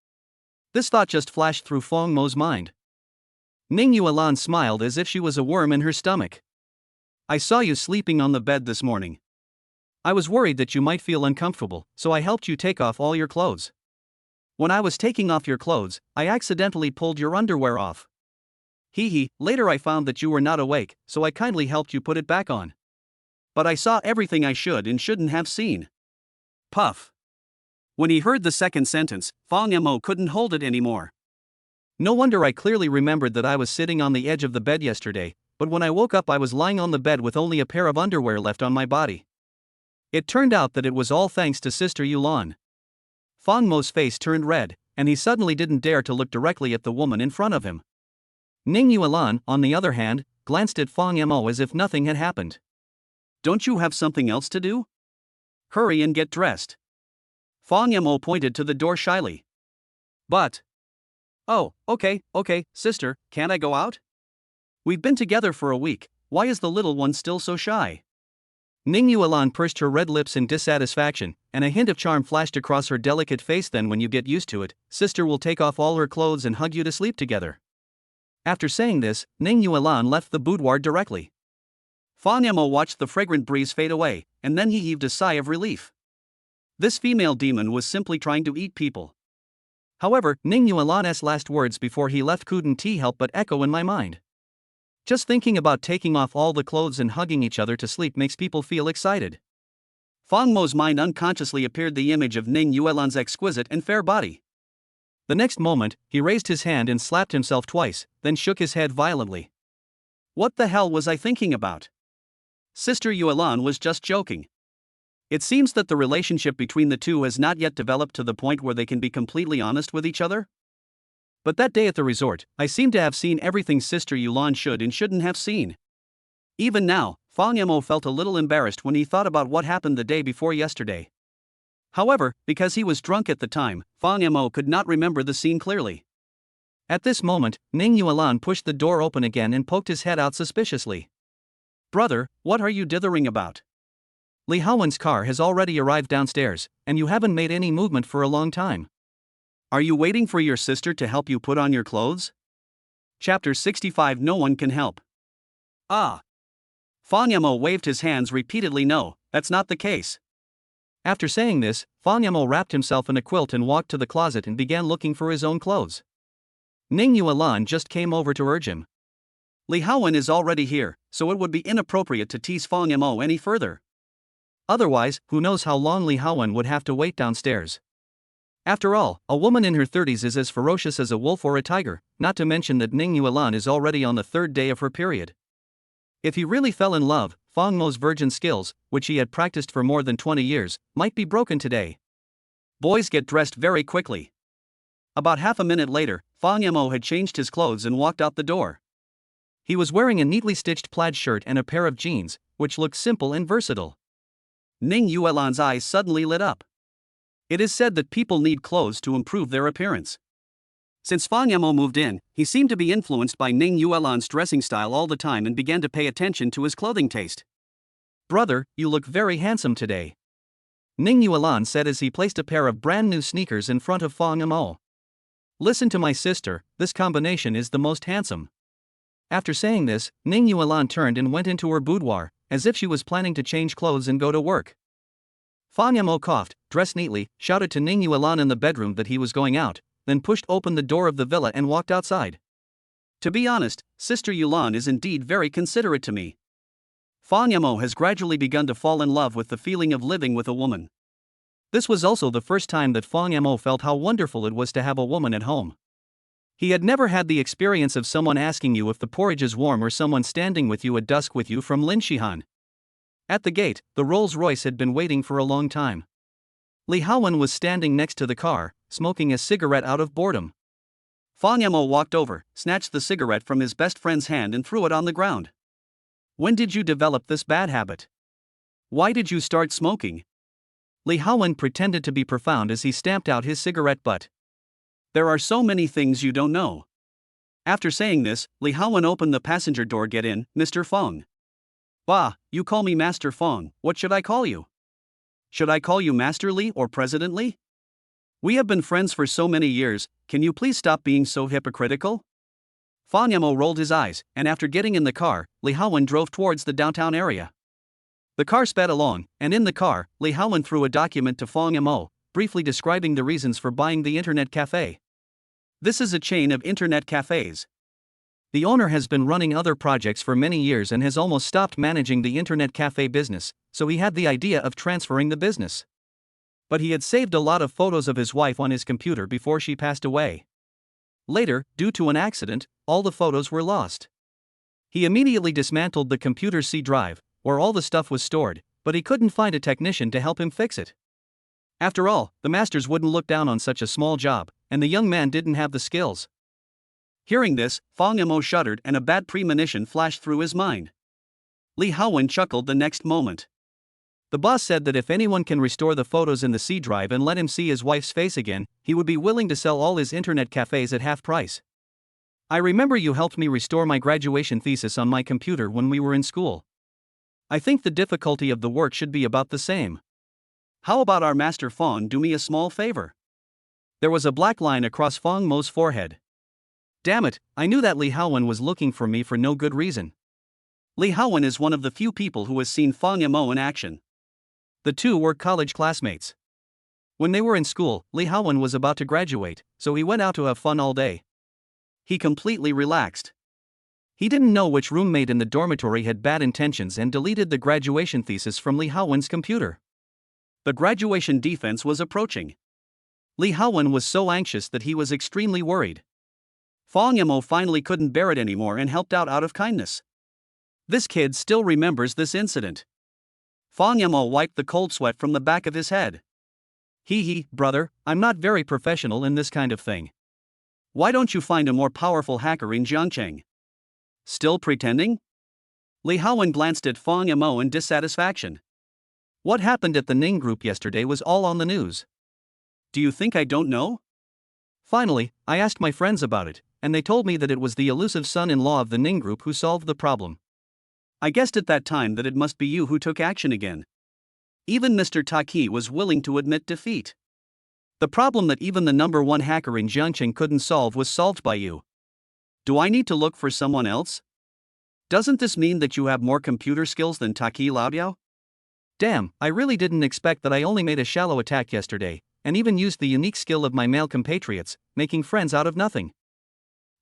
This thought just flashed through Fang Mo's mind. Ning Yuan smiled as if she was a worm in her stomach. I saw you sleeping on the bed this morning. I was worried that you might feel uncomfortable, so I helped you take off all your clothes. When I was taking off your clothes, I accidentally pulled your underwear off. Later I found that you were not awake, so I kindly helped you put it back on. But I saw everything I should and shouldn't have seen. Puff. When he heard the second sentence, Fang Yamo couldn't hold it anymore. No wonder I clearly remembered that I was sitting on the edge of the bed yesterday, but when I woke up I was lying on the bed with only a pair of underwear left on my body. It turned out that it was all thanks to Sister Yuan. Fang Mo's face turned red, and he suddenly didn't dare to look directly at the woman in front of him. Ning Yuan, on the other hand, glanced at Fang Yamo as if nothing had happened. Don't you have something else to do? Hurry and get dressed. Fang Yamo pointed to the door shyly. But. Oh, okay, sister, can't I go out? We've been together for a week, why is the little one still so shy? Ning Yuan pursed her red lips in dissatisfaction, and a hint of charm flashed across her delicate face. Then when you get used to it, sister will take off all her clothes and hug you to sleep together. After saying this, Ning Yuan left the boudoir directly. Fang Yamo watched the fragrant breeze fade away, and then he heaved a sigh of relief. This female demon was simply trying to eat people. However, Ning Yuan's last words before he left couldn't help but echo in my mind. Just thinking about taking off all the clothes and hugging each other to sleep makes people feel excited. Fang Mo's mind unconsciously appeared the image of Ning Yuan's exquisite and fair body. The next moment, he raised his hand and slapped himself twice, then shook his head violently. What the hell was I thinking about? Sister Yuan was just joking. It seems that the relationship between the two has not yet developed to the point where they can be completely honest with each other. But that day at the resort, I seem to have seen everything Sister Yuan should and shouldn't have seen. Even now, Fang Yamo felt a little embarrassed when he thought about what happened the day before yesterday. However, because he was drunk at the time, Fang Yamo could not remember the scene clearly. At this moment, Ning Yuan pushed the door open again and poked his head out suspiciously. Brother, what are you dithering about? Li Haowen's car has already arrived downstairs, and you haven't made any movement for a long time. Are you waiting for your sister to help you put on your clothes? Chapter 65. No one can help. Ah. Fang Yamo waved his hands repeatedly. No, that's not the case. After saying this, Fang Yamo wrapped himself in a quilt and walked to the closet and began looking for his own clothes. Ning Yuan just came over to urge him. Li Haowen is already here, so it would be inappropriate to tease Fang Mo any further. Otherwise, who knows how long Li Haowen would have to wait downstairs. After all, a woman in her 30s is as ferocious as a wolf or a tiger, not to mention that Ning Yuan is already on the third day of her period. If he really fell in love, Fang Mo's virgin skills, which he had practiced for more than 20 years, might be broken today. Boys get dressed very quickly. About half a minute later, Fang Mo had changed his clothes and walked out the door. He was wearing a neatly stitched plaid shirt and a pair of jeans, which looked simple and versatile. Ning Yuan's eyes suddenly lit up. It is said that people need clothes to improve their appearance. Since Fang Mo moved in, he seemed to be influenced by Ning Yuan's dressing style all the time and began to pay attention to his clothing taste. "Brother, you look very handsome today," Ning Yuan said as he placed a pair of brand new sneakers in front of Fang Mo. "Listen to my sister, this combination is the most handsome." After saying this, Ning Yuan turned and went into her boudoir, as if she was planning to change clothes and go to work. Fang Mo coughed, dressed neatly, shouted to Ning Yuan in the bedroom that he was going out, then pushed open the door of the villa and walked outside. "To be honest, Sister Yuan is indeed very considerate to me." Fang Mo has gradually begun to fall in love with the feeling of living with a woman. This was also the first time that Fang Mo felt how wonderful it was to have a woman at home. He had never had the experience of someone asking you if the porridge is warm or someone standing with you at dusk with you from Lin Shihan. At the gate, the Rolls-Royce had been waiting for a long time. Li Haowen was standing next to the car, smoking a cigarette out of boredom. Fang Mo walked over, snatched the cigarette from his best friend's hand and threw it on the ground. "When did you develop this bad habit? Why did you start smoking?" Li Haowen pretended to be profound as he stamped out his cigarette butt. "There are so many things you don't know." After saying this, Li Haowen opened the passenger door. "Get in, Mr. Feng." "Bah, you call me Master Feng, what should I call you? Should I call you Master Li or President Li? We have been friends for so many years, can you please stop being so hypocritical?" Fang Mo rolled his eyes, and after getting in the car, Li Haowen drove towards the downtown area. The car sped along, and in the car, Li Haowen threw a document to Fang Mo, briefly describing the reasons for buying the internet cafe. This is a chain of internet cafes. The owner has been running other projects for many years and has almost stopped managing the internet cafe business, so he had the idea of transferring the business. But he had saved a lot of photos of his wife on his computer before she passed away. Later, due to an accident, all the photos were lost. He immediately dismantled the computer's C drive, where all the stuff was stored, but he couldn't find a technician to help him fix it. After all, the masters wouldn't look down on such a small job, and the young man didn't have the skills. Hearing this, Fang Mo shuddered and a bad premonition flashed through his mind. Li Haowen chuckled the next moment. The boss said that if anyone can restore the photos in the C drive and let him see his wife's face again, he would be willing to sell all his internet cafes at half price. "I remember you helped me restore my graduation thesis on my computer when we were in school. I think the difficulty of the work should be about the same. How about our Master Fang do me a small favor?" There was a black line across Fang Mo's forehead. Damn it, I knew that Li Haowen was looking for me for no good reason. Li Haowen is one of the few people who has seen Fang Mo in action. The two were college classmates. When they were in school, Li Haowen was about to graduate, so he went out to have fun all day. He completely relaxed. He didn't know which roommate in the dormitory had bad intentions and deleted the graduation thesis from Li Haowen's computer. The graduation defense was approaching. Li Haowen was so anxious that he was extremely worried. Fang Mo finally couldn't bear it anymore and helped out of kindness. This kid still remembers this incident. Fang Mo wiped the cold sweat from the back of his head. Hee, brother, I'm not very professional in this kind of thing. Why don't you find a more powerful hacker in Jiangcheng? Still pretending? Li Haowen glanced at Fang Mo in dissatisfaction. What happened at the Ning group yesterday was all on the news. Do you think I don't know? Finally, I asked my friends about it, and they told me that it was the elusive son-in-law of the Ning group who solved the problem. I guessed at that time that it must be you who took action again. Even Mr. Taki was willing to admit defeat. The problem that even the number one hacker in Jiangcheng couldn't solve was solved by you. Do I need to look for someone else? Doesn't this mean that you have more computer skills than Taki Laobiao? Damn, I really didn't expect that. I only made a shallow attack yesterday, and even used the unique skill of my male compatriots, making friends out of nothing.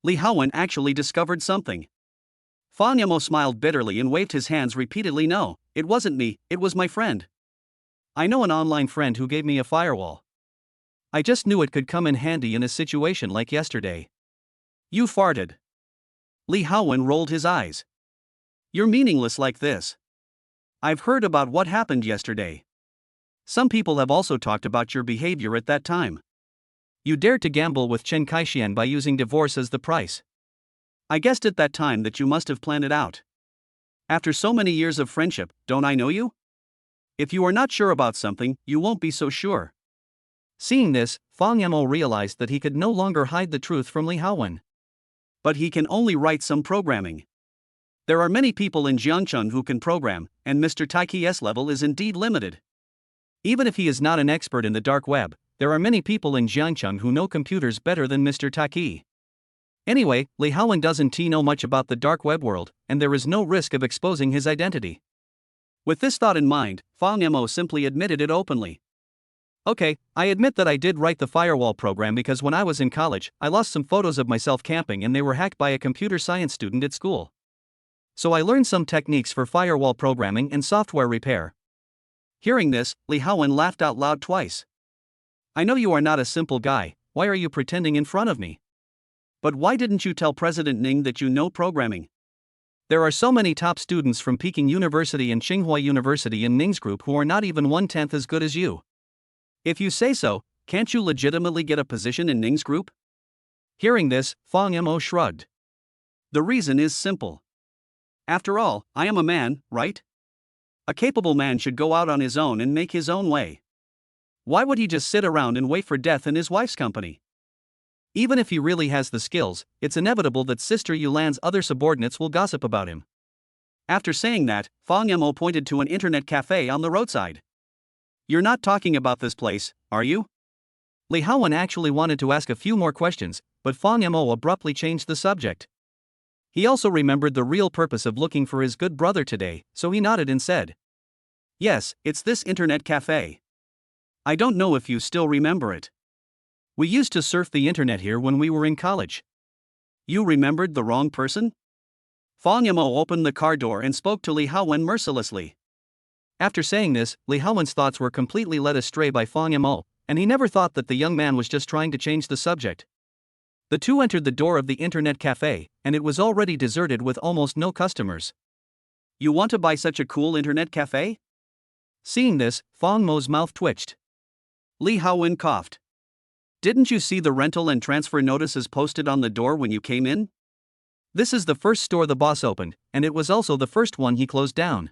Li Haowen actually discovered something. Fang Yamo smiled bitterly and waved his hands repeatedly. No, it wasn't me, it was my friend. I know an online friend who gave me a firewall. I just knew it could come in handy in a situation like yesterday. You farted. Li Haowen rolled his eyes. You're meaningless like this. I've heard about what happened yesterday. Some people have also talked about your behavior at that time. You dared to gamble with Chen Kaixian by using divorce as the price. I guessed at that time that you must have planned it out. After so many years of friendship, don't I know you? If you are not sure about something, you won't be so sure. Seeing this, Fang Yamo realized that he could no longer hide the truth from Li Haowen. But he can only write some programming. There are many people in Jiangcheng who can program, and Mr. Taiki's level is indeed limited. Even if he is not an expert in the dark web, there are many people in Jiangcheng who know computers better than Mr. Taiki. Anyway, Li Haowen doesn't know much about the dark web world, and there is no risk of exposing his identity. With this thought in mind, Fang Yamo simply admitted it openly. Okay, I admit that I did write the firewall program because when I was in college, I lost some photos of myself camping and they were hacked by a computer science student at school. So I learned some techniques for firewall programming and software repair. Hearing this, Li Haowen laughed out loud twice. I know you are not a simple guy, why are you pretending in front of me? But why didn't you tell President Ning that you know programming? There are so many top students from Peking University and Tsinghua University in Ning's group who are not even 1/10 as good as you. If you say so, can't you legitimately get a position in Ning's group? Hearing this, Fang Yamo shrugged. The reason is simple. After all, I am a man, right? A capable man should go out on his own and make his own way. Why would he just sit around and wait for death in his wife's company? Even if he really has the skills, it's inevitable that Sister Yulan's other subordinates will gossip about him. After saying that, Fang Yamo pointed to an internet cafe on the roadside. You're not talking about this place, are you? Li Haowen actually wanted to ask a few more questions, but Fang Yamo abruptly changed the subject. He also remembered the real purpose of looking for his good brother today, so he nodded and said, Yes, it's this internet cafe. I don't know if you still remember it. We used to surf the internet here when we were in college. You remembered the wrong person? Fang Yamo opened the car door and spoke to Li Haowen mercilessly. After saying this, Li Haowen's thoughts were completely led astray by Fang Yamo, and he never thought that the young man was just trying to change the subject. The two entered the door of the internet cafe, and it was already deserted with almost no customers. You want to buy such a cool internet cafe? Seeing this, Fang Mo's mouth twitched. Li Haowen coughed. Didn't you see the rental and transfer notices posted on the door when you came in? This is the first store the boss opened, and it was also the first one he closed down.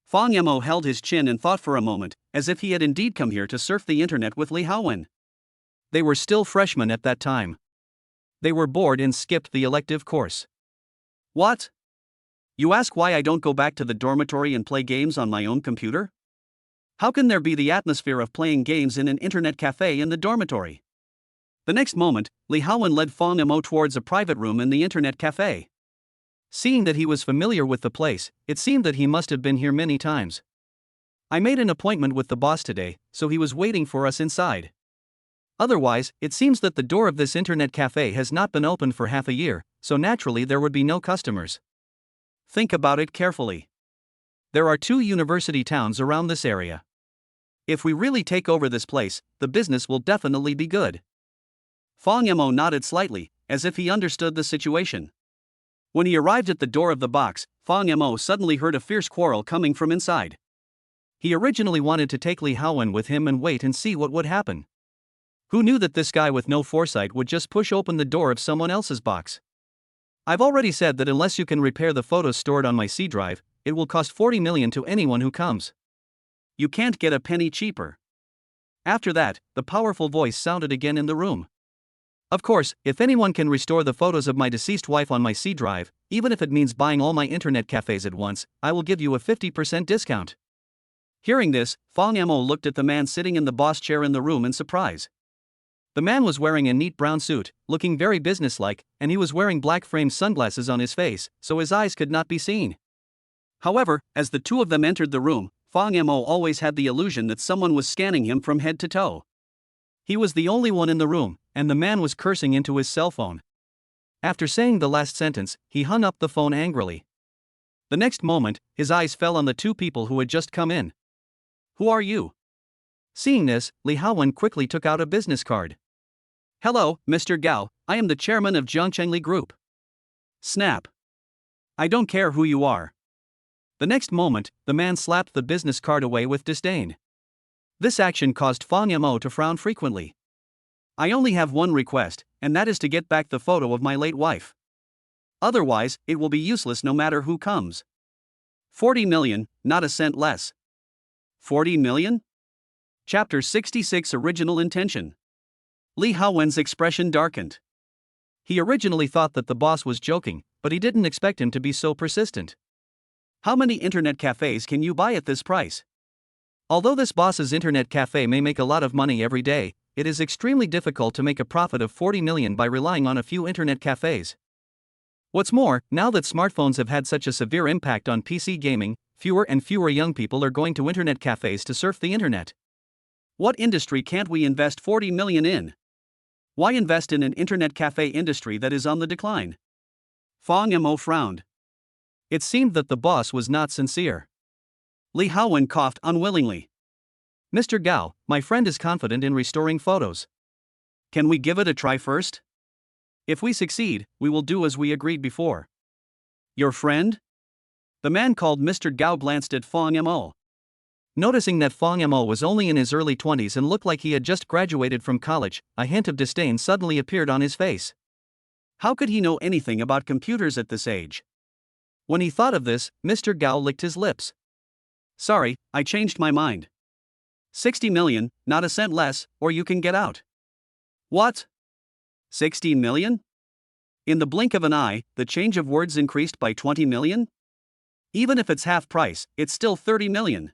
Fang Yamo held his chin and thought for a moment, as if he had indeed come here to surf the internet with Li Haowen. They were still freshmen at that time. They were bored and skipped the elective course. What? You ask why I don't go back to the dormitory and play games on my own computer? How can there be the atmosphere of playing games in an internet cafe in the dormitory? The next moment, Li Haowen led Fang Yamo towards a private room in the internet cafe. Seeing that he was familiar with the place, it seemed that he must have been here many times. I made an appointment with the boss today, so he was waiting for us inside. Otherwise, it seems that the door of this internet cafe has not been opened for half a year, so naturally there would be no customers. Think about it carefully. There are 2 university towns around this area. If we really take over this place, the business will definitely be good. Fang Yamo nodded slightly, as if he understood the situation. When he arrived at the door of the box, Fang Yamo suddenly heard a fierce quarrel coming from inside. He originally wanted to take Li Haowen with him and wait and see what would happen. Who knew that this guy with no foresight would just push open the door of someone else's box? I've already said that unless you can repair the photos stored on my C drive, it will cost 40 million to anyone who comes. You can't get a penny cheaper. After that, the powerful voice sounded again in the room. Of course, if anyone can restore the photos of my deceased wife on my C drive, even if it means buying all my internet cafes at once, I will give you a 50% discount. Hearing this, Fang Yamo looked at the man sitting in the boss chair in the room in surprise. The man was wearing a neat brown suit, looking very businesslike, and he was wearing black framed sunglasses on his face, so his eyes could not be seen. However, as the two of them entered the room, Fang Yamo always had the illusion that someone was scanning him from head to toe. He was the only one in the room, and the man was cursing into his cell phone. After saying the last sentence, he hung up the phone angrily. The next moment, his eyes fell on the two people who had just come in. "Who are you?" Seeing this, Li Haowen quickly took out a business card. "Hello, Mr. Gao, I am the chairman of Jiangchengli Group." Snap. "I don't care who you are." The next moment, the man slapped the business card away with disdain. This action caused Fang Yamo to frown frequently. "I only have one request, and that is to get back the photo of my late wife. Otherwise, it will be useless no matter who comes. 40 million, not a cent less." 40 million? Chapter 66 Original Intention. Li Haowen's expression darkened. He originally thought that the boss was joking, but he didn't expect him to be so persistent. How many internet cafes can you buy at this price? Although this boss's internet cafe may make a lot of money every day, it is extremely difficult to make a profit of 40 million by relying on a few internet cafes. What's more, now that smartphones have had such a severe impact on PC gaming, fewer and fewer young people are going to internet cafes to surf the internet. What industry can't we invest 40 million in? Why invest in an internet cafe industry that is on the decline? Fang Yamo frowned. It seemed that the boss was not sincere. Li Haowen coughed unwillingly. "Mr. Gao, my friend is confident in restoring photos. Can we give it a try first? If we succeed, we will do as we agreed before." "Your friend?" The man called Mr. Gao glanced at Fang Yamo. Noticing that Fang Yamo was only in his early 20s and looked like he had just graduated from college, a hint of disdain suddenly appeared on his face. How could he know anything about computers at this age? When he thought of this, Mr. Gao licked his lips. "Sorry, I changed my mind. 60 million, not a cent less, or you can get out." "What? 60 million? In the blink of an eye, the change of words increased by 20 million? Even if it's half price, it's still 30 million.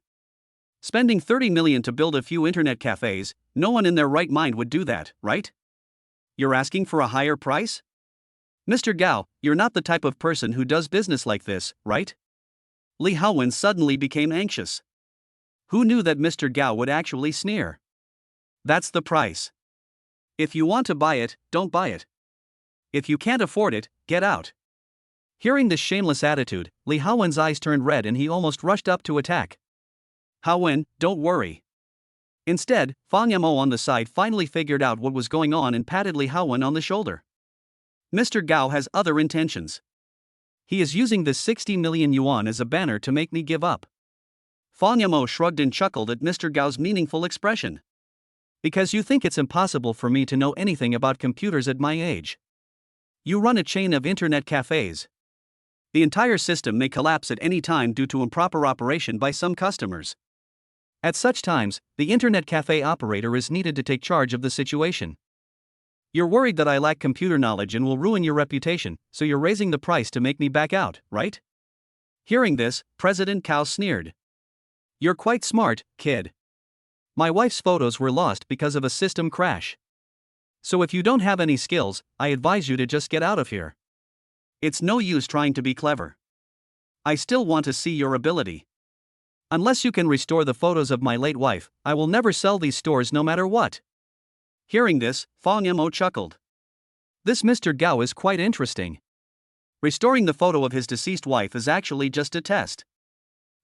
Spending 30 million to build a few internet cafes, no one in their right mind would do that, right? You're asking for a higher price? Mr. Gao, you're not the type of person who does business like this, right?" Li Haowen suddenly became anxious. Who knew that Mr. Gao would actually sneer? "That's the price. If you want to buy it, don't buy it. If you can't afford it, get out." Hearing this shameless attitude, Li Haowen's eyes turned red and he almost rushed up to attack. "Haowen, don't worry." Instead, Fang Yamo on the side finally figured out what was going on and patted Li Haowen on the shoulder. "Mr. Gao has other intentions. He is using this 60 million yuan as a banner to make me give up." Fang Yamo shrugged and chuckled at Mr. Gao's meaningful expression. "Because you think it's impossible for me to know anything about computers at my age. You run a chain of internet cafes. The entire system may collapse at any time due to improper operation by some customers. At such times, the internet cafe operator is needed to take charge of the situation. You're worried that I lack computer knowledge and will ruin your reputation, so you're raising the price to make me back out, right?" Hearing this, President Cao sneered. "You're quite smart, kid. My wife's photos were lost because of a system crash. So if you don't have any skills, I advise you to just get out of here. It's no use trying to be clever. I still want to see your ability. Unless you can restore the photos of my late wife, I will never sell these stores no matter what." Hearing this, Fang Yamo chuckled. This Mr. Gao is quite interesting. Restoring the photo of his deceased wife is actually just a test.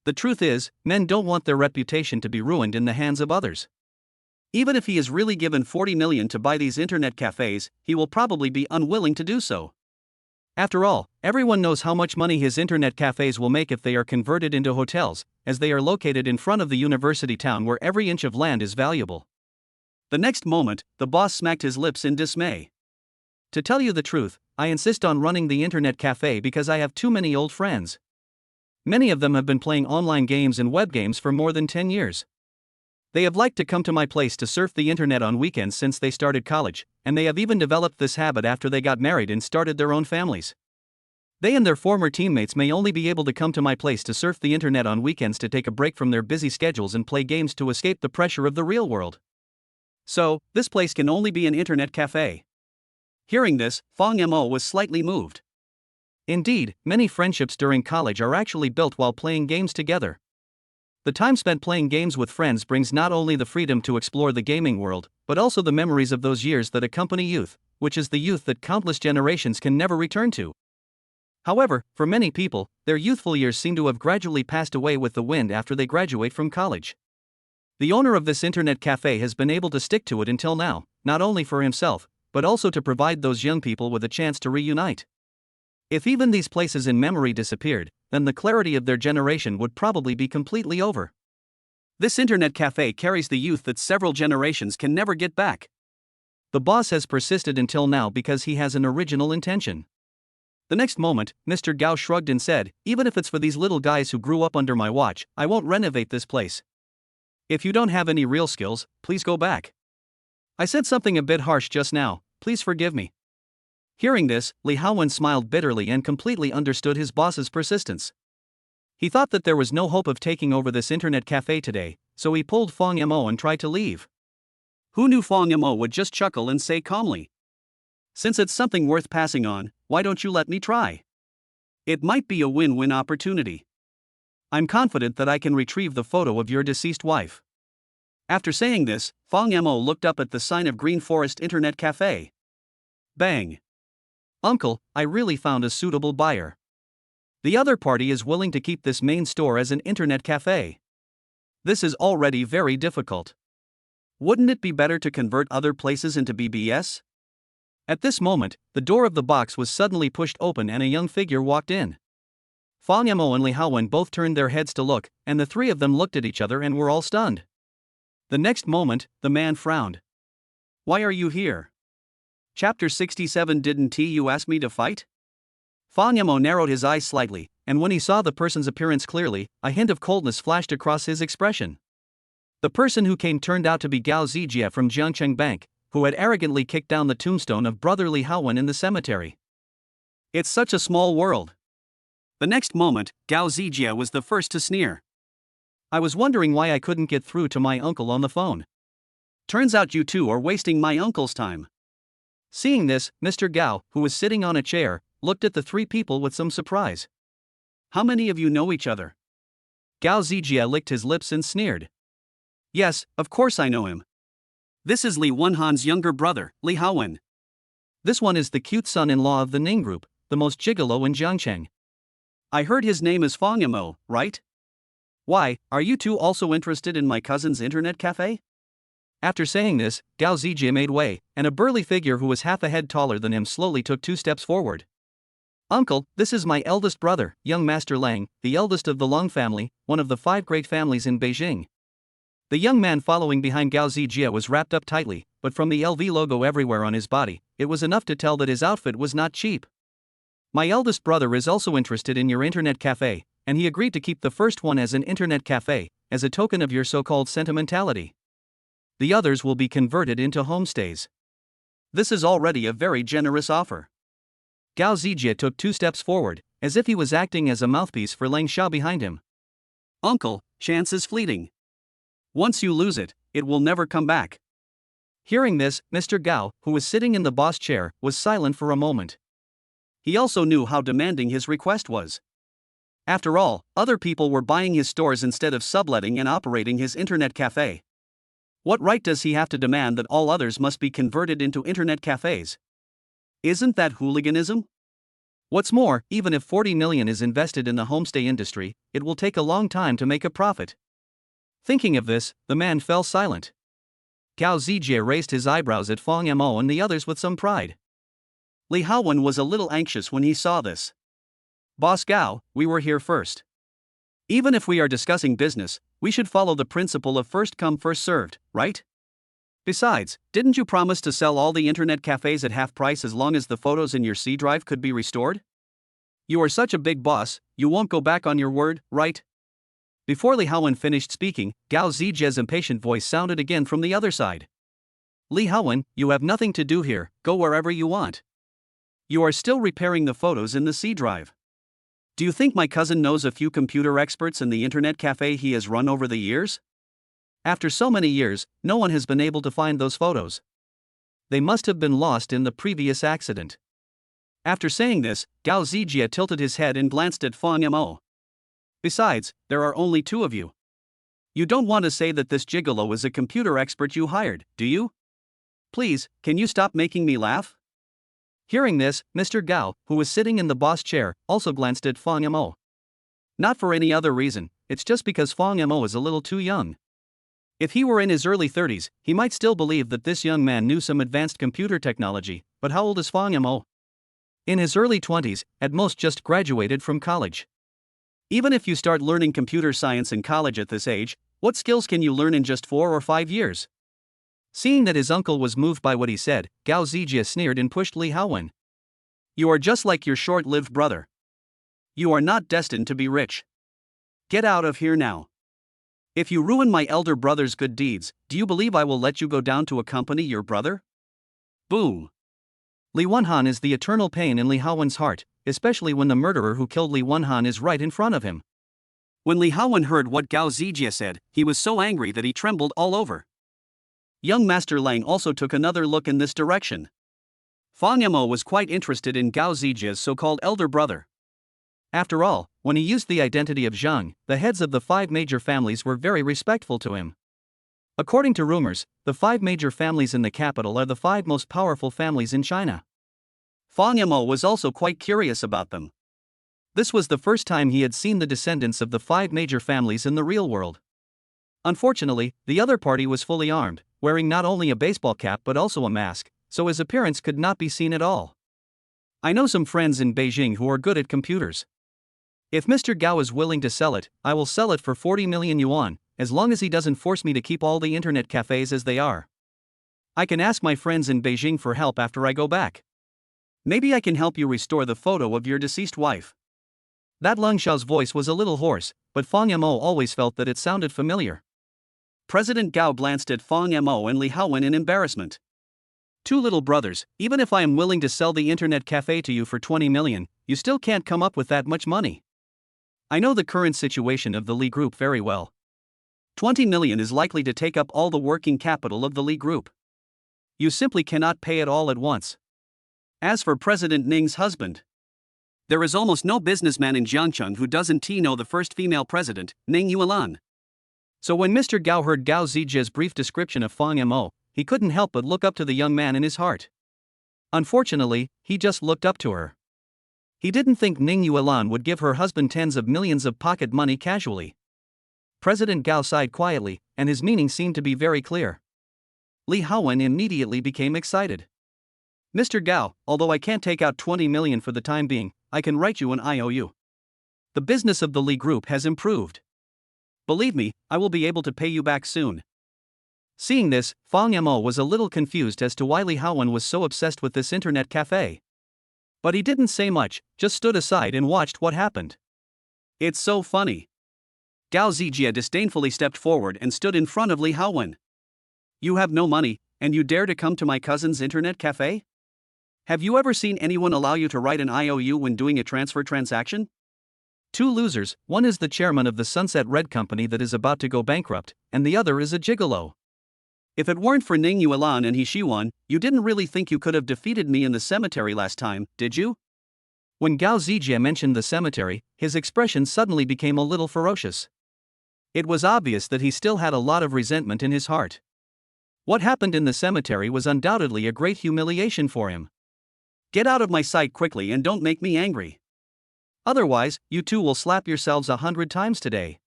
The truth is, men don't want their reputation to be ruined in the hands of others. Even if he is really given 40 million to buy these internet cafes, he will probably be unwilling to do so. After all, everyone knows how much money his internet cafes will make if they are converted into hotels, as they are located in front of the university town where every inch of land is valuable. The next moment, the boss smacked his lips in dismay. "To tell you the truth, I insist on running the internet cafe because I have too many old friends. Many of them have been playing online games and web games for more than 10 years. They have liked to come to my place to surf the internet on weekends since they started college, and they have even developed this habit after they got married and started their own families. They and their former teammates may only be able to come to my place to surf the internet on weekends to take a break from their busy schedules and play games to escape the pressure of the real world. So, this place can only be an internet cafe." Hearing this, Fang Yamo was slightly moved. Indeed, many friendships during college are actually built while playing games together. The time spent playing games with friends brings not only the freedom to explore the gaming world, but also the memories of those years that accompany youth, which is the youth that countless generations can never return to. However, for many people, their youthful years seem to have gradually passed away with the wind after they graduate from college. The owner of this internet cafe has been able to stick to it until now, not only for himself, but also to provide those young people with a chance to reunite. If even these places in memory disappeared, then the clarity of their generation would probably be completely over. This internet cafe carries the youth that several generations can never get back. The boss has persisted until now because he has an original intention. The next moment, Mr. Gao shrugged and said, "Even if it's for these little guys who grew up under my watch, I won't renovate this place. If you don't have any real skills, please go back. I said something a bit harsh just now, please forgive me." Hearing this, Li Haowen smiled bitterly and completely understood his boss's persistence. He thought that there was no hope of taking over this internet cafe today, so he pulled Fang Mo and tried to leave. Who knew Fang Mo would just chuckle and say calmly, "Since it's something worth passing on, why don't you let me try? It might be a win-win opportunity. I'm confident that I can retrieve the photo of your deceased wife." After saying this, Fang Mo looked up at the sign of Green Forest Internet Cafe. Bang! "Uncle, I really found a suitable buyer. The other party is willing to keep this main store as an internet cafe. This is already very difficult. Wouldn't it be better to convert other places into BBS?" At this moment, the door of the box was suddenly pushed open and a young figure walked in. Fang Mo and Li Haowen both turned their heads to look, and the three of them looked at each other and were all stunned. The next moment, the man frowned. "Why are you here? Chapter 67 Didn't you ask me to fight?" Fang Mo narrowed his eyes slightly, and when he saw the person's appearance clearly, a hint of coldness flashed across his expression. The person who came turned out to be Gao Zijie from Jiangcheng Bank, who had arrogantly kicked down the tombstone of brother Li Haowen in the cemetery. It's such a small world. The next moment, Gao Zijie was the first to sneer. "I was wondering why I couldn't get through to my uncle on the phone. Turns out you two are wasting my uncle's time." Seeing this, Mr. Gao, who was sitting on a chair, looked at the three people with some surprise. "How many of you know each other?" Gao Zijie licked his lips and sneered. "Yes, of course I know him. This is Li Wenhan's younger brother, Li Haowen. This one is the cute son-in-law of the Ning Group, the most gigolo in Jiangcheng. I heard his name is Fang Mo, right? Why, are you two also interested in my cousin's internet cafe?" After saying this, Gao Zijie made way, and a burly figure who was half a head taller than him slowly took 2 steps forward. "Uncle, this is my eldest brother, young Master Lang, the eldest of the Long family, one of the 5 great families in Beijing." The young man following behind Gao Zijie was wrapped up tightly, but from the LV logo everywhere on his body, it was enough to tell that his outfit was not cheap. "My eldest brother is also interested in your internet cafe, and he agreed to keep the first one as an internet cafe, as a token of your so-called sentimentality. The others will be converted into homestays. This is already a very generous offer." Gao Zijie took 2 steps forward, as if he was acting as a mouthpiece for Lang Xiao behind him. "Uncle, chance is fleeting. Once you lose it, it will never come back." Hearing this, Mr. Gao, who was sitting in the boss chair, was silent for a moment. He also knew how demanding his request was. After all, other people were buying his stores instead of subletting and operating his internet cafe. What right does he have to demand that all others must be converted into internet cafes? Isn't that hooliganism? What's more, even if 40 million is invested in the homestay industry, it will take a long time to make a profit. Thinking of this, the man fell silent. Gao Zijie raised his eyebrows at Fang Mo and the others with some pride. Li Haowen was a little anxious when he saw this. "Boss Gao, we were here first. Even if we are discussing business, we should follow the principle of first come first served, right? Besides, didn't you promise to sell all the internet cafes at half price as long as the photos in your C drive could be restored? You are such a big boss, you won't go back on your word, right?" Before Li Haowen finished speaking, Gao Zijie's impatient voice sounded again from the other side. "Li Haowen, you have nothing to do here, go wherever you want. You are still repairing the photos in the C drive. Do you think my cousin knows a few computer experts in the internet cafe he has run over the years? After so many years, no one has been able to find those photos. They must have been lost in the previous accident." After saying this, Gao Zijie tilted his head and glanced at Fang Mo. "Besides, there are only 2 of you. You don't want to say that this gigolo is a computer expert you hired, do you? Please, can you stop making me laugh? Hearing this, Mr. Gao, who was sitting in the boss chair, also glanced at Fang Mo. Not for any other reason, it's just because Fang Mo is a little too young. If he were in his early 30s, he might still believe that this young man knew some advanced computer technology, but how old is Fang Mo? In his early 20s, at most just graduated from college. Even if you start learning computer science in college at this age, what skills can you learn in just 4 or 5 years? Seeing that his uncle was moved by what he said, Gao Zijie sneered and pushed Li Haowen. You are just like your short-lived brother. You are not destined to be rich. Get out of here now. If you ruin my elder brother's good deeds, do you believe I will let you go down to accompany your brother? Boom. Li Wenhan is the eternal pain in Li Haowen's heart, especially when the murderer who killed Li Wenhan is right in front of him. When Li Haowen heard what Gao Zijie said, he was so angry that he trembled all over. Young Master Lang also took another look in this direction. Fang Mo was quite interested in Gao Zijie's so-called elder brother. After all, when he used the identity of Zhang, the heads of the 5 major families were very respectful to him. According to rumors, the 5 major families in the capital are the 5 most powerful families in China. Fang Mo was also quite curious about them. This was the first time he had seen the descendants of the 5 major families in the real world. Unfortunately, the other party was fully armed, wearing not only a baseball cap but also a mask, so his appearance could not be seen at all. I know some friends in Beijing who are good at computers. If Mr. Gao is willing to sell it, I will sell it for 40 million yuan, as long as he doesn't force me to keep all the internet cafes as they are. I can ask my friends in Beijing for help after I go back. Maybe I can help you restore the photo of your deceased wife. That Leng Xiao's voice was a little hoarse, but Fang Mo always felt that it sounded familiar. President Gao glanced at Fang Mo and Li Haowen in embarrassment. 2 little brothers, even if I am willing to sell the internet cafe to you for 20 million, you still can't come up with that much money. I know the current situation of the Li Group very well. 20 million is likely to take up all the working capital of the Li Group. You simply cannot pay it all at once. As for President Ning's husband, there is almost no businessman in Jiangcheng who doesn't know the first female president, Ning Yuan. So when Mr. Gao heard Gao Zijie's brief description of Fang Mo, he couldn't help but look up to the young man in his heart. Unfortunately, he just looked up to her. He didn't think Ning Yuan would give her husband tens of millions of pocket money casually. President Gao sighed quietly, and his meaning seemed to be very clear. Li Haowen immediately became excited. Mr. Gao, although I can't take out 20 million for the time being, I can write you an IOU. The business of the Li Group has improved. Believe me, I will be able to pay you back soon. Seeing this, Fang Mo was a little confused as to why Li Haowen was so obsessed with this internet cafe. But he didn't say much, just stood aside and watched what happened. It's so funny. Gao Zijie disdainfully stepped forward and stood in front of Li Haowen. You have no money, and you dare to come to my cousin's internet cafe? Have you ever seen anyone allow you to write an IOU when doing a transfer transaction? 2 losers, one is the chairman of the Sunset Red Company that is about to go bankrupt, and the other is a gigolo. If it weren't for Ning Yuan and He Shiwan, you didn't really think you could have defeated me in the cemetery last time, did you? When Gao Zijie mentioned the cemetery, his expression suddenly became a little ferocious. It was obvious that he still had a lot of resentment in his heart. What happened in the cemetery was undoubtedly a great humiliation for him. Get out of my sight quickly and don't make me angry. Otherwise, you 2 will slap yourselves 100 times today.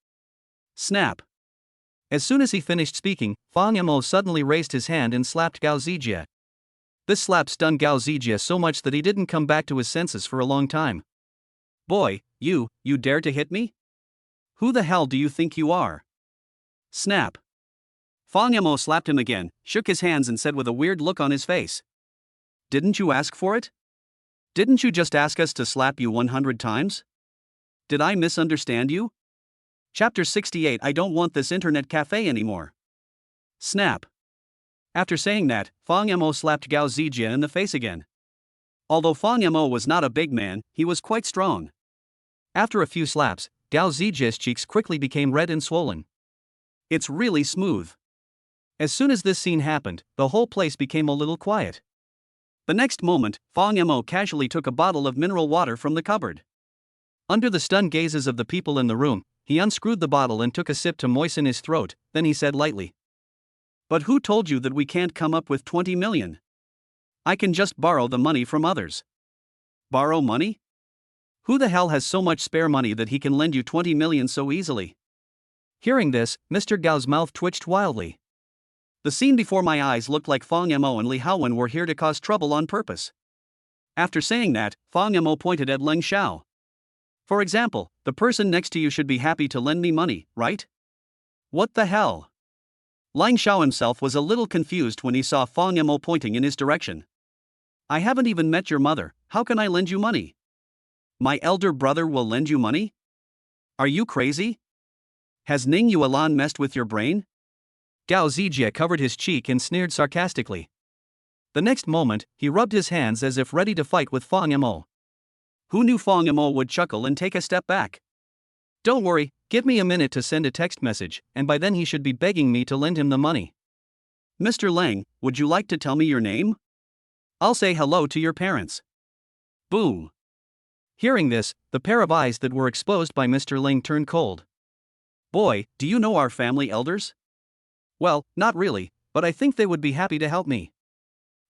Snap. As soon as he finished speaking, Fang Mo suddenly raised his hand and slapped Gao Zijie. This slap stunned Gao Zijie so much that he didn't come back to his senses for a long time. Boy, you dare to hit me? Who the hell do you think you are? Snap. Fang Mo slapped him again, shook his hands and said with a weird look on his face. Didn't you ask for it? Didn't you just ask us to slap you 100 times? Did I misunderstand you? Chapter 68 I don't want this internet cafe anymore. Snap. After saying that, Fang Mo slapped Gao Zijie in the face again. Although Fang Mo was not a big man, he was quite strong. After a few slaps, Gao Zijie's cheeks quickly became red and swollen. It's really smooth. As soon as this scene happened, the whole place became a little quiet. The next moment, Fang Mo casually took a bottle of mineral water from the cupboard. Under the stunned gazes of the people in the room, he unscrewed the bottle and took a sip to moisten his throat, then he said lightly. But who told you that we can't come up with 20 million? I can just borrow the money from others. Borrow money? Who the hell has so much spare money that he can lend you 20 million so easily? Hearing this, Mr. Gao's mouth twitched wildly. The scene before my eyes looked like Fang Mo and Li Haowen were here to cause trouble on purpose. After saying that, Fang Mo pointed at Leng Xiao. For example, the person next to you should be happy to lend me money, right? What the hell? Leng Xiao himself was a little confused when he saw Fang Mo pointing in his direction. I haven't even met your mother, how can I lend you money? My elder brother will lend you money? Are you crazy? Has Ning Yuan messed with your brain? Gao Zijie covered his cheek and sneered sarcastically. The next moment, he rubbed his hands as if ready to fight with Fang Mo. Who knew Fang Mo would chuckle and take a step back? Don't worry, give me a minute to send a text message, and by then he should be begging me to lend him the money. Mr. Lang, would you like to tell me your name? I'll say hello to your parents. Boom. Hearing this, the pair of eyes that were exposed by Mr. Ling turned cold. Boy, do you know our family elders? Well, not really, but I think they would be happy to help me.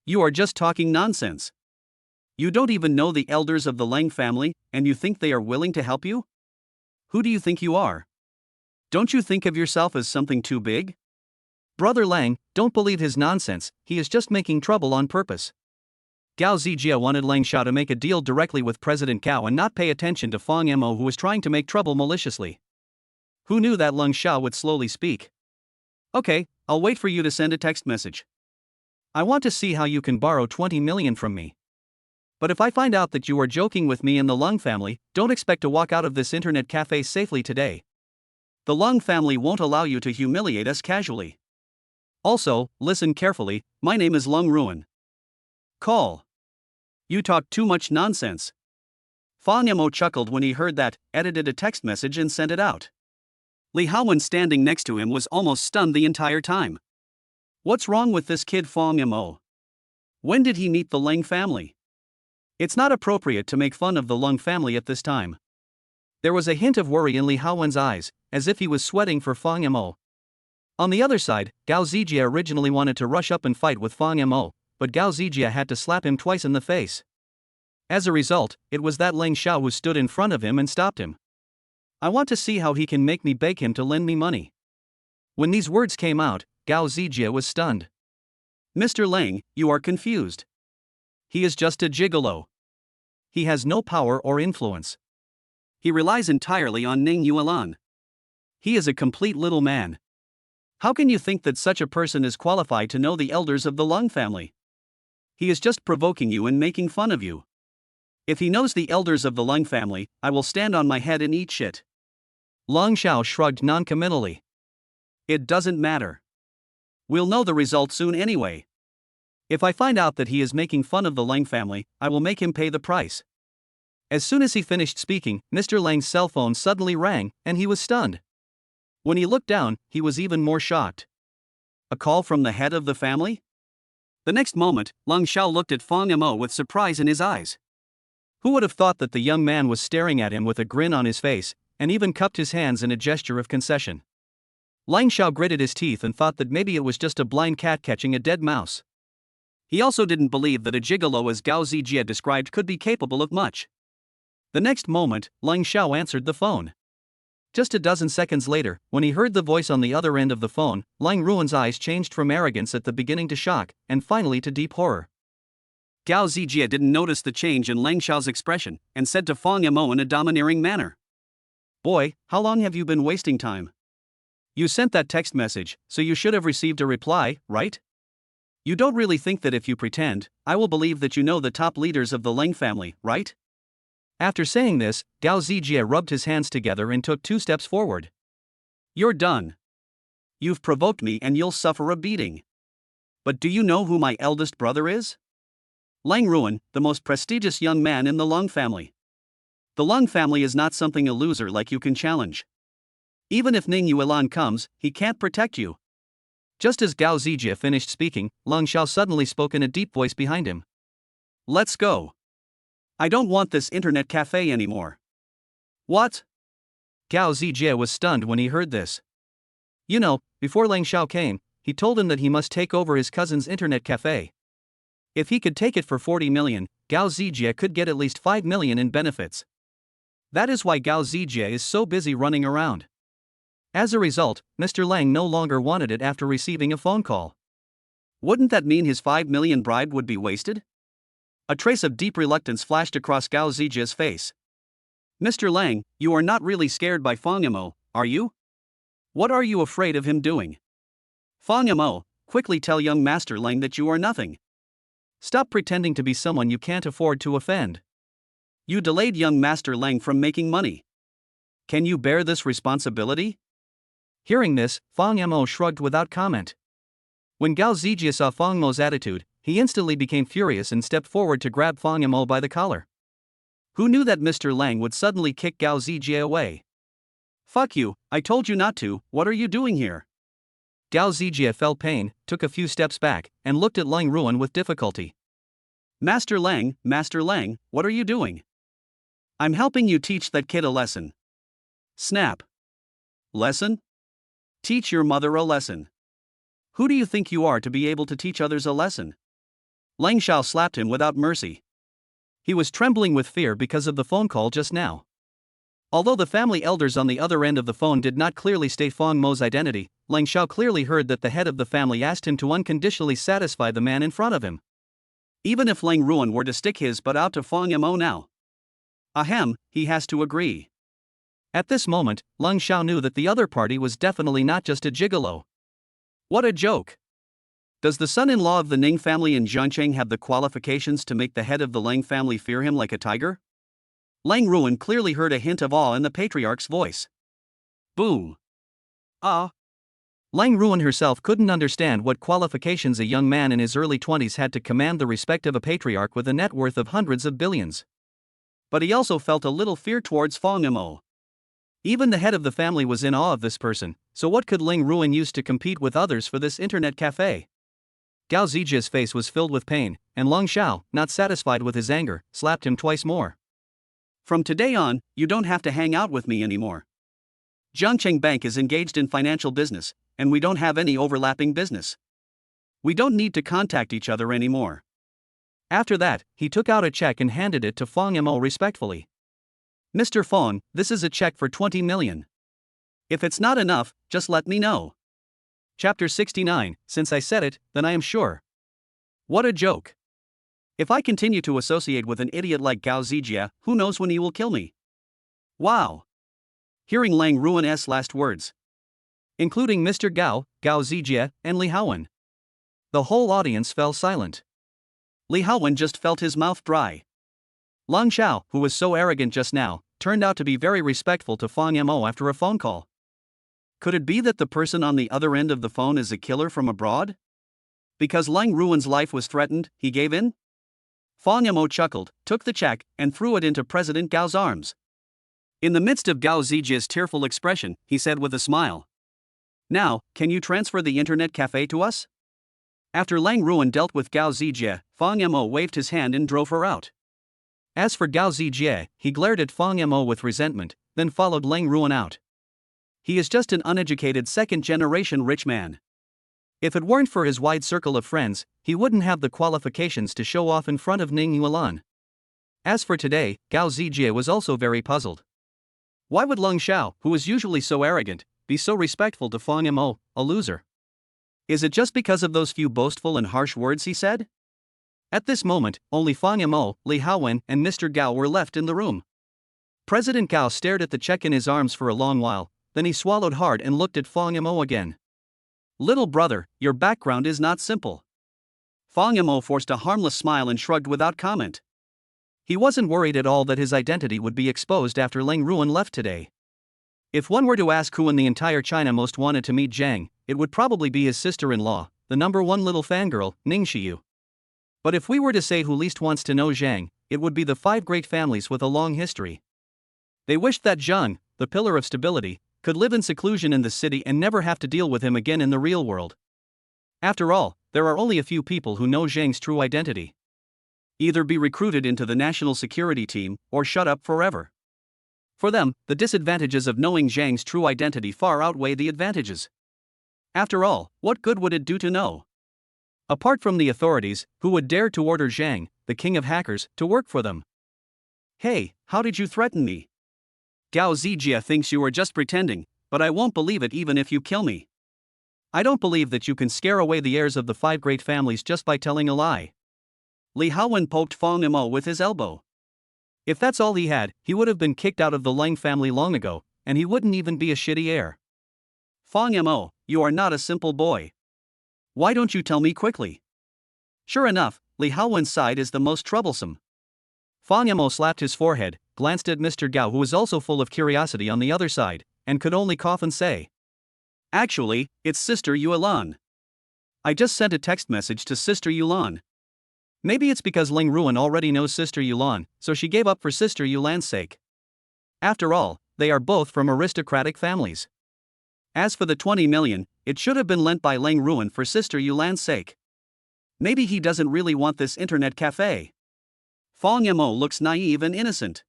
You are just talking nonsense. You don't even know the elders of the Lang family, and you think they are willing to help you? Who do you think you are? Don't you think of yourself as something too big? Brother Lang, don't believe his nonsense, he is just making trouble on purpose. Gao Zijie wanted Leng Xiao to make a deal directly with President Gao and not pay attention to Fang Mo, who was trying to make trouble maliciously. Who knew that Leng Xiao would slowly speak? Okay, I'll wait for you to send a text message. I want to see how you can borrow 20 million from me. But if I find out that you are joking with me and the Lung family, don't expect to walk out of this internet cafe safely today. The Lung family won't allow you to humiliate us casually. Also, listen carefully, my name is Lung Ruan. Call. You talk too much nonsense. Fang Mo chuckled when he heard that, edited a text message and sent it out. Li Haowen standing next to him was almost stunned the entire time. What's wrong with this kid Fang Mo? When did he meet the Leng family? It's not appropriate to make fun of the Lung family at this time. There was a hint of worry in Li Haowen's eyes, as if he was sweating for Fang Mo. On the other side, Gao Zijie originally wanted to rush up and fight with Fang Mo, but Gao Zijie had to slap him twice in the face. As a result, it was that Leng Xiao who stood in front of him and stopped him. I want to see how he can make me beg him to lend me money. When these words came out, Gao Zijie was stunned. Mr. Leng, you are confused. He is just a gigolo. He has no power or influence. He relies entirely on Ning Yuan. He is a complete little man. How can you think that such a person is qualified to know the elders of the Lung family? He is just provoking you and making fun of you. If he knows the elders of the Lung family, I will stand on my head and eat shit. Leng Xiao shrugged noncommittally. It doesn't matter. We'll know the result soon anyway. If I find out that he is making fun of the Leng family, I will make him pay the price. As soon as he finished speaking, Mr. Lang's cell phone suddenly rang, and he was stunned. When he looked down, he was even more shocked. A call from the head of the family? The next moment, Leng Xiao looked at Fang Mo with surprise in his eyes. Who would have thought that the young man was staring at him with a grin on his face, and even cupped his hands in a gesture of concession? Leng Xiao gritted his teeth and thought that maybe it was just a blind cat catching a dead mouse. He also didn't believe that a gigolo as Gao Zijie described could be capable of much. The next moment, Leng Xiao answered the phone. Just a dozen seconds later, when he heard the voice on the other end of the phone, Leng Ruan's eyes changed from arrogance at the beginning to shock, and finally to deep horror. Gao Zijie didn't notice the change in Leng Xiao's expression, and said to Fang Mo in a domineering manner. Boy, how long have you been wasting time? You sent that text message, so you should have received a reply, right? You don't really think that if you pretend, I will believe that you know the top leaders of the Leng family, right? After saying this, Gao Zijie rubbed his hands together and took 2 steps forward. You're done. You've provoked me and you'll suffer a beating. But do you know who my eldest brother is? Leng Ruan, the most prestigious young man in the Lung family. The Lung family is not something a loser like you can challenge. Even if Ning Yuan comes, he can't protect you. Just as Gao Zijie finished speaking, Leng Xiao suddenly spoke in a deep voice behind him. Let's go. I don't want this internet cafe anymore. What? Gao Zijie was stunned when he heard this. You know, before Lang Xiao came, he told him that he must take over his cousin's internet cafe. If he could take it for 40 million, Gao Zijie could get at least 5 million in benefits. That is why Gao Zijie is so busy running around. As a result, Mr. Lang no longer wanted it after receiving a phone call. Wouldn't that mean his 5 million bribe would be wasted? A trace of deep reluctance flashed across Gao Zijie's face. Mr. Lang, you are not really scared by Fang Yamo, are you? What are you afraid of him doing? Fang Yamo, quickly tell young Master Lang that you are nothing. Stop pretending to be someone you can't afford to offend. You delayed young Master Lang from making money. Can you bear this responsibility? Hearing this, Fang Yamo shrugged without comment. When Gao Zijie saw Fang Mo's attitude, he instantly became furious and stepped forward to grab Fang Yamo by the collar. Who knew that Mr. Lang would suddenly kick Gao Zijie away? Fuck you, I told you not to, what are you doing here? Gao Zijie felt pain, took a few steps back, and looked at Lang Ruan with difficulty. Master Lang, what are you doing? I'm helping you teach that kid a lesson. Snap. Lesson? Teach your mother a lesson. Who do you think you are to be able to teach others a lesson? Lang Xiao slapped him without mercy. He was trembling with fear because of the phone call just now. Although the family elders on the other end of the phone did not clearly state Fang Mo's identity, Lang Xiao clearly heard that the head of the family asked him to unconditionally satisfy the man in front of him. Even if Lang Ruan were to stick his butt out to Fang Yamo now, ahem, he has to agree. At this moment, Lang Xiao knew that the other party was definitely not just a gigolo. What a joke! Does the son-in-law of the Ning family in Jiangcheng have the qualifications to make the head of the Lang family fear him like a tiger? Lang Ruan clearly heard a hint of awe in the patriarch's voice. Boom! Lang Ruan herself couldn't understand what qualifications a young man in his early 20s had to command the respect of a patriarch with a net worth of hundreds of billions. But he also felt a little fear towards Fang Yamo. Even the head of the family was in awe of this person, so what could Lang Ruan use to compete with others for this internet cafe? Gao Zijie's face was filled with pain, and Lang Xiao, not satisfied with his anger, slapped him twice more. From today on, you don't have to hang out with me anymore. Jiangcheng Bank is engaged in financial business, and we don't have any overlapping business. We don't need to contact each other anymore. After that, he took out a check and handed it to Fang Yamo respectfully. Mr. Fang, this is a check for 20 million. If it's not enough, just let me know. Chapter 69, since I said it, then I am sure. What a joke. If I continue to associate with an idiot like Gao Zijie, who knows when he will kill me? Wow. Hearing Lang Ruan's last words, including Mr. Gao, Gao Zijie, and Li Haowen, the whole audience fell silent. Li Haowen just felt his mouth dry. Lang Xiao, who was so arrogant just now, turned out to be very respectful to Fang Yamo after a phone call. Could it be that the person on the other end of the phone is a killer from abroad? Because Lang Ruan's life was threatened, he gave in? Fang Yamo chuckled, took the check, and threw it into President Gao's arms. In the midst of Gao Zijie's tearful expression, he said with a smile, Now, can you transfer the internet cafe to us? After Lang Ruan dealt with Gao Zijie, Fang Yamo waved his hand and drove her out. As for Gao Zijie, he glared at Fang Yamo with resentment, then followed Lang Ruan out. He is just an uneducated second-generation rich man. If it weren't for his wide circle of friends, he wouldn't have the qualifications to show off in front of Ning Yuan. As for today, Gao Zijie was also very puzzled. Why would Lang Xiao, who is usually so arrogant, be so respectful to Fang Yamo, a loser? Is it just because of those few boastful and harsh words he said? At this moment, only Fang Yamo, Li Haowen, and Mr. Gao were left in the room. President Gao stared at the check in his arms for a long while, then he swallowed hard and looked at Fang Yamo again. Little brother, your background is not simple. Fang Yamo forced a harmless smile and shrugged without comment. He wasn't worried at all that his identity would be exposed after Lang Ruan left today. If one were to ask who in the entire China most wanted to meet Zhang, it would probably be his sister-in-law, the number one little fangirl, Ning Xiyu. But if we were to say who least wants to know Zhang, it would be the 5 great families with a long history. They wished that Zhang, the pillar of stability, could live in seclusion in the city and never have to deal with him again in the real world. After all, there are only a few people who know Zhang's true identity. Either be recruited into the national security team, or shut up forever. For them, the disadvantages of knowing Zhang's true identity far outweigh the advantages. After all, what good would it do to know? Apart from the authorities, who would dare to order Zhang, the king of hackers, to work for them? Hey, how did you threaten me? Gao Zijia thinks you are just pretending, but I won't believe it even if you kill me. I don't believe that you can scare away the heirs of the 5 great families just by telling a lie. Li Haowen poked Fang Yimou with his elbow. If that's all he had, he would have been kicked out of the Lang family long ago, and he wouldn't even be a shitty heir. Fang Yimou, you are not a simple boy. Why don't you tell me quickly? Sure enough, Li Haowen's side is the most troublesome. Fang Yimou slapped his forehead, glanced at Mr. Gao, who was also full of curiosity on the other side, and could only cough and say, "Actually, it's Sister Yuelan. I just sent a text message to Sister Yulan. Maybe it's because Ling Ruan already knows Sister Yulan, so she gave up for Sister Yulan's sake. After all, they are both from aristocratic families. As for the 20 million, it should have been lent by Ling Ruan for Sister Yulan's sake. Maybe he doesn't really want this internet cafe." Fang Yimou looks naive and innocent.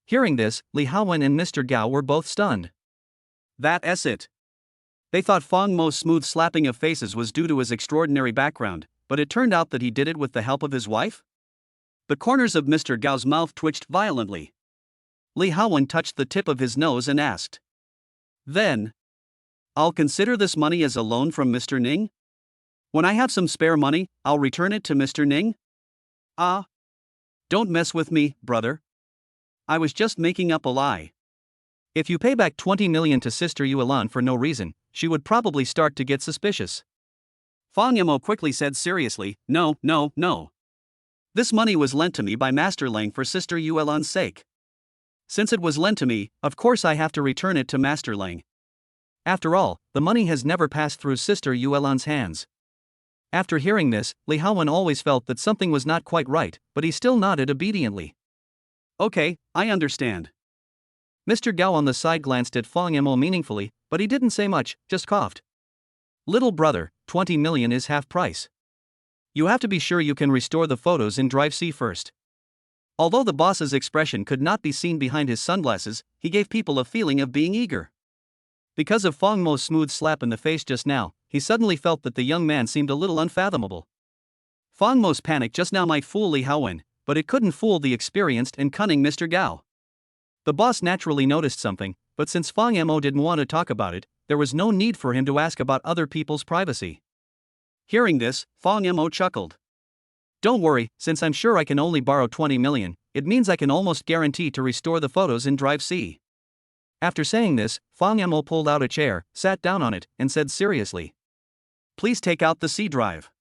Hearing this, Li Haowen and Mr. Gao were both stunned. That's it. They thought Fang Mo's smooth slapping of faces was due to his extraordinary background, but it turned out that he did it with the help of his wife? The corners of Mr. Gao's mouth twitched violently. Li Haowen touched the tip of his nose and asked, "Then, I'll consider this money as a loan from Mr. Ning? When I have some spare money, I'll return it to Mr. Ning?" "Ah. Don't mess with me, brother. I was just making up a lie. If you pay back 20 million to Sister Yuelan for no reason, she would probably start to get suspicious." Fang Yimou quickly said seriously, No. This money was lent to me by Master Lang for Sister Yuelan's sake. Since it was lent to me, of course I have to return it to Master Lang. After all, the money has never passed through Sister Yuelan's hands. After hearing this, Li Haowen always felt that something was not quite right, but he still nodded obediently. "Okay, I understand." Mr. Gao on the side glanced at Fang Yimou meaningfully, but he didn't say much, just coughed. "Little brother, 20 million is half price. You have to be sure you can restore the photos in Drive C first." Although the boss's expression could not be seen behind his sunglasses, he gave people a feeling of being eager. Because of Fang Mo's smooth slap in the face just now, he suddenly felt that the young man seemed a little unfathomable. Fang Mo's panic just now might fool Li Haowen, but it couldn't fool the experienced and cunning Mr. Gao. The boss naturally noticed something, but since Fang Yimou didn't want to talk about it, there was no need for him to ask about other people's privacy. Hearing this, Fang Yimou chuckled. "Don't worry, since I'm sure I can only borrow 20 million, it means I can almost guarantee to restore the photos in Drive C." After saying this, Fang Yimou pulled out a chair, sat down on it, and said seriously, "Please take out the C drive.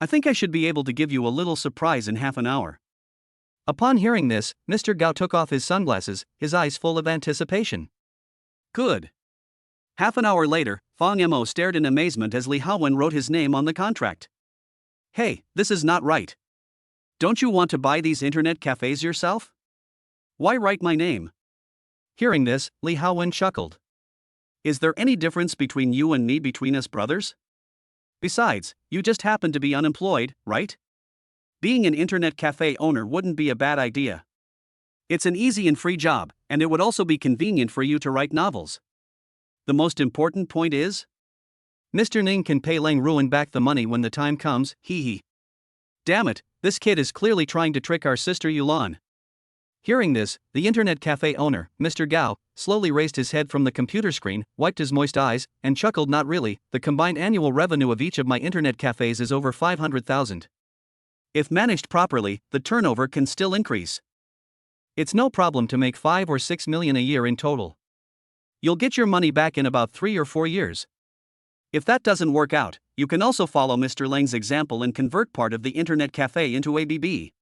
I think I should be able to give you a little surprise in half an hour." Upon hearing this, Mr. Gao took off his sunglasses, his eyes full of anticipation. Good. Half an hour later, Fang Yimou stared in amazement as Li Haowen wrote his name on the contract. "Hey, this is not right. Don't you want to buy these internet cafes yourself? Why write my name?" Hearing this, Li Haowen chuckled. "Is there any difference between you and me between us brothers? Besides, you just happen to be unemployed, right? Being an internet cafe owner wouldn't be a bad idea. It's an easy and free job, and it would also be convenient for you to write novels. The most important point is, Mr. Ning can pay Lang Ruan back the money when the time comes, hee. Damn it, this kid is clearly trying to trick our Sister Yulan." Hearing this, the internet cafe owner, Mr. Gao, slowly raised his head from the computer screen, wiped his moist eyes, and chuckled. "Not really, the combined annual revenue of each of my internet cafes is over 500,000. If managed properly, the turnover can still increase. It's no problem to make 5 or 6 million a year in total. You'll get your money back in about 3 or 4 years. If that doesn't work out, you can also follow Mr. Lang's example and convert part of the internet cafe into ABB."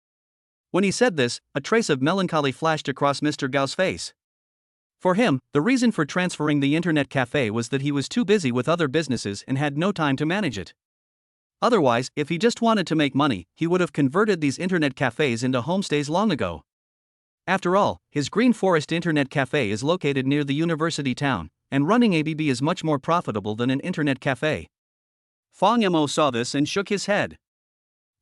When he said this, a trace of melancholy flashed across Mr. Gao's face. For him, the reason for transferring the internet cafe was that he was too busy with other businesses and had no time to manage it. Otherwise, if he just wanted to make money, he would have converted these internet cafes into homestays long ago. After all, his Green Forest Internet Cafe is located near the university town, and running ABB is much more profitable than an internet cafe. Fang Yimou saw this and shook his head.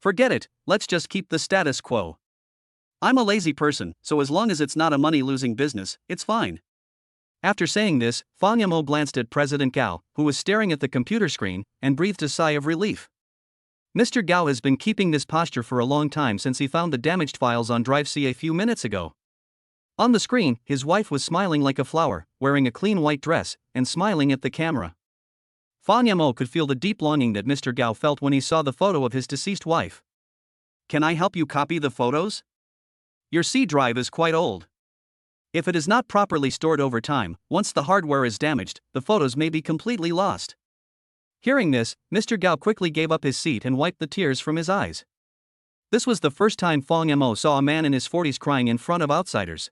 "Forget it, let's just keep the status quo. I'm a lazy person, so as long as it's not a money-losing business, it's fine. After saying this, Fang Yamo glanced at President Gao, who was staring at the computer screen, and breathed a sigh of relief. Mr. Gao has been keeping this posture for a long time since he found the damaged files on Drive C a few minutes ago. On the screen, his wife was smiling like a flower, wearing a clean white dress, and smiling at the camera. Fang Yamo could feel the deep longing that Mr. Gao felt when he saw the photo of his deceased wife. Can I help you copy the photos? Your C drive is quite old. If it is not properly stored over time, once the hardware is damaged, the photos may be completely lost. Hearing this, Mr. Gao quickly gave up his seat and wiped the tears from his eyes. This was the first time Fang Yamo saw a man in his 40s crying in front of outsiders.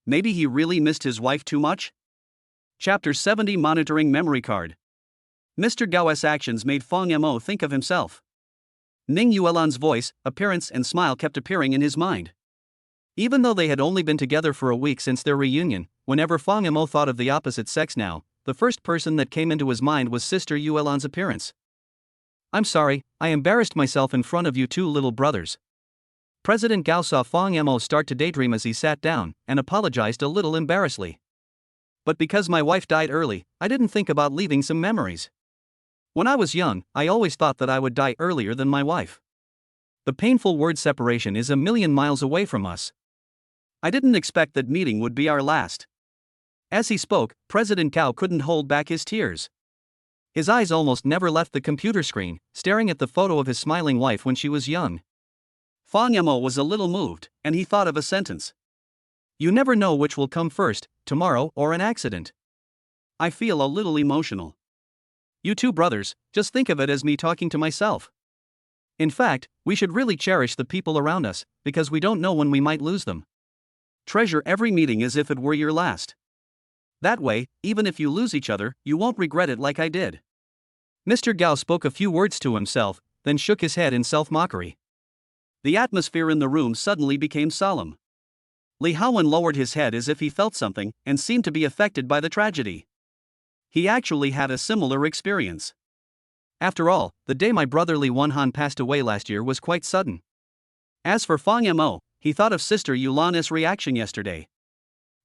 Maybe he really missed his wife too much? Chapter 70 Monitoring Memory Card. Mr. Gao's actions made Fang Yamo think of himself. Ning Yuan's voice, appearance and smile kept appearing in his mind. Even though they had only been together for a week since their reunion, whenever Fang Yamo thought of the opposite sex now, the first person that came into his mind was Sister Yuan's appearance. I'm sorry, I embarrassed myself in front of you two little brothers. President Gao saw Fang Yamo start to daydream as he sat down, and apologized a little embarrassedly. But because my wife died early, I didn't think about leaving some memories. When I was young, I always thought that I would die earlier than my wife. The painful word separation is a million miles away from us. I didn't expect that meeting would be our last. As he spoke, President Gao couldn't hold back his tears. His eyes almost never left the computer screen, staring at the photo of his smiling wife when she was young. Fang Yamo was a little moved, and he thought of a sentence. You never know which will come first, tomorrow or an accident. I feel a little emotional. You two brothers, just think of it as me talking to myself. In fact, we should really cherish the people around us, because we don't know when we might lose them. Treasure every meeting as if it were your last. That way, even if you lose each other, you won't regret it like I did. Mr. Gao spoke a few words to himself, then shook his head in self-mockery. The atmosphere in the room suddenly became solemn. Li Haowen lowered his head as if he felt something, and seemed to be affected by the tragedy. He actually had a similar experience. After all, the day my brother Li Wenhan passed away last year was quite sudden. As for Fang Yamo, he thought of Sister Yulan's reaction yesterday.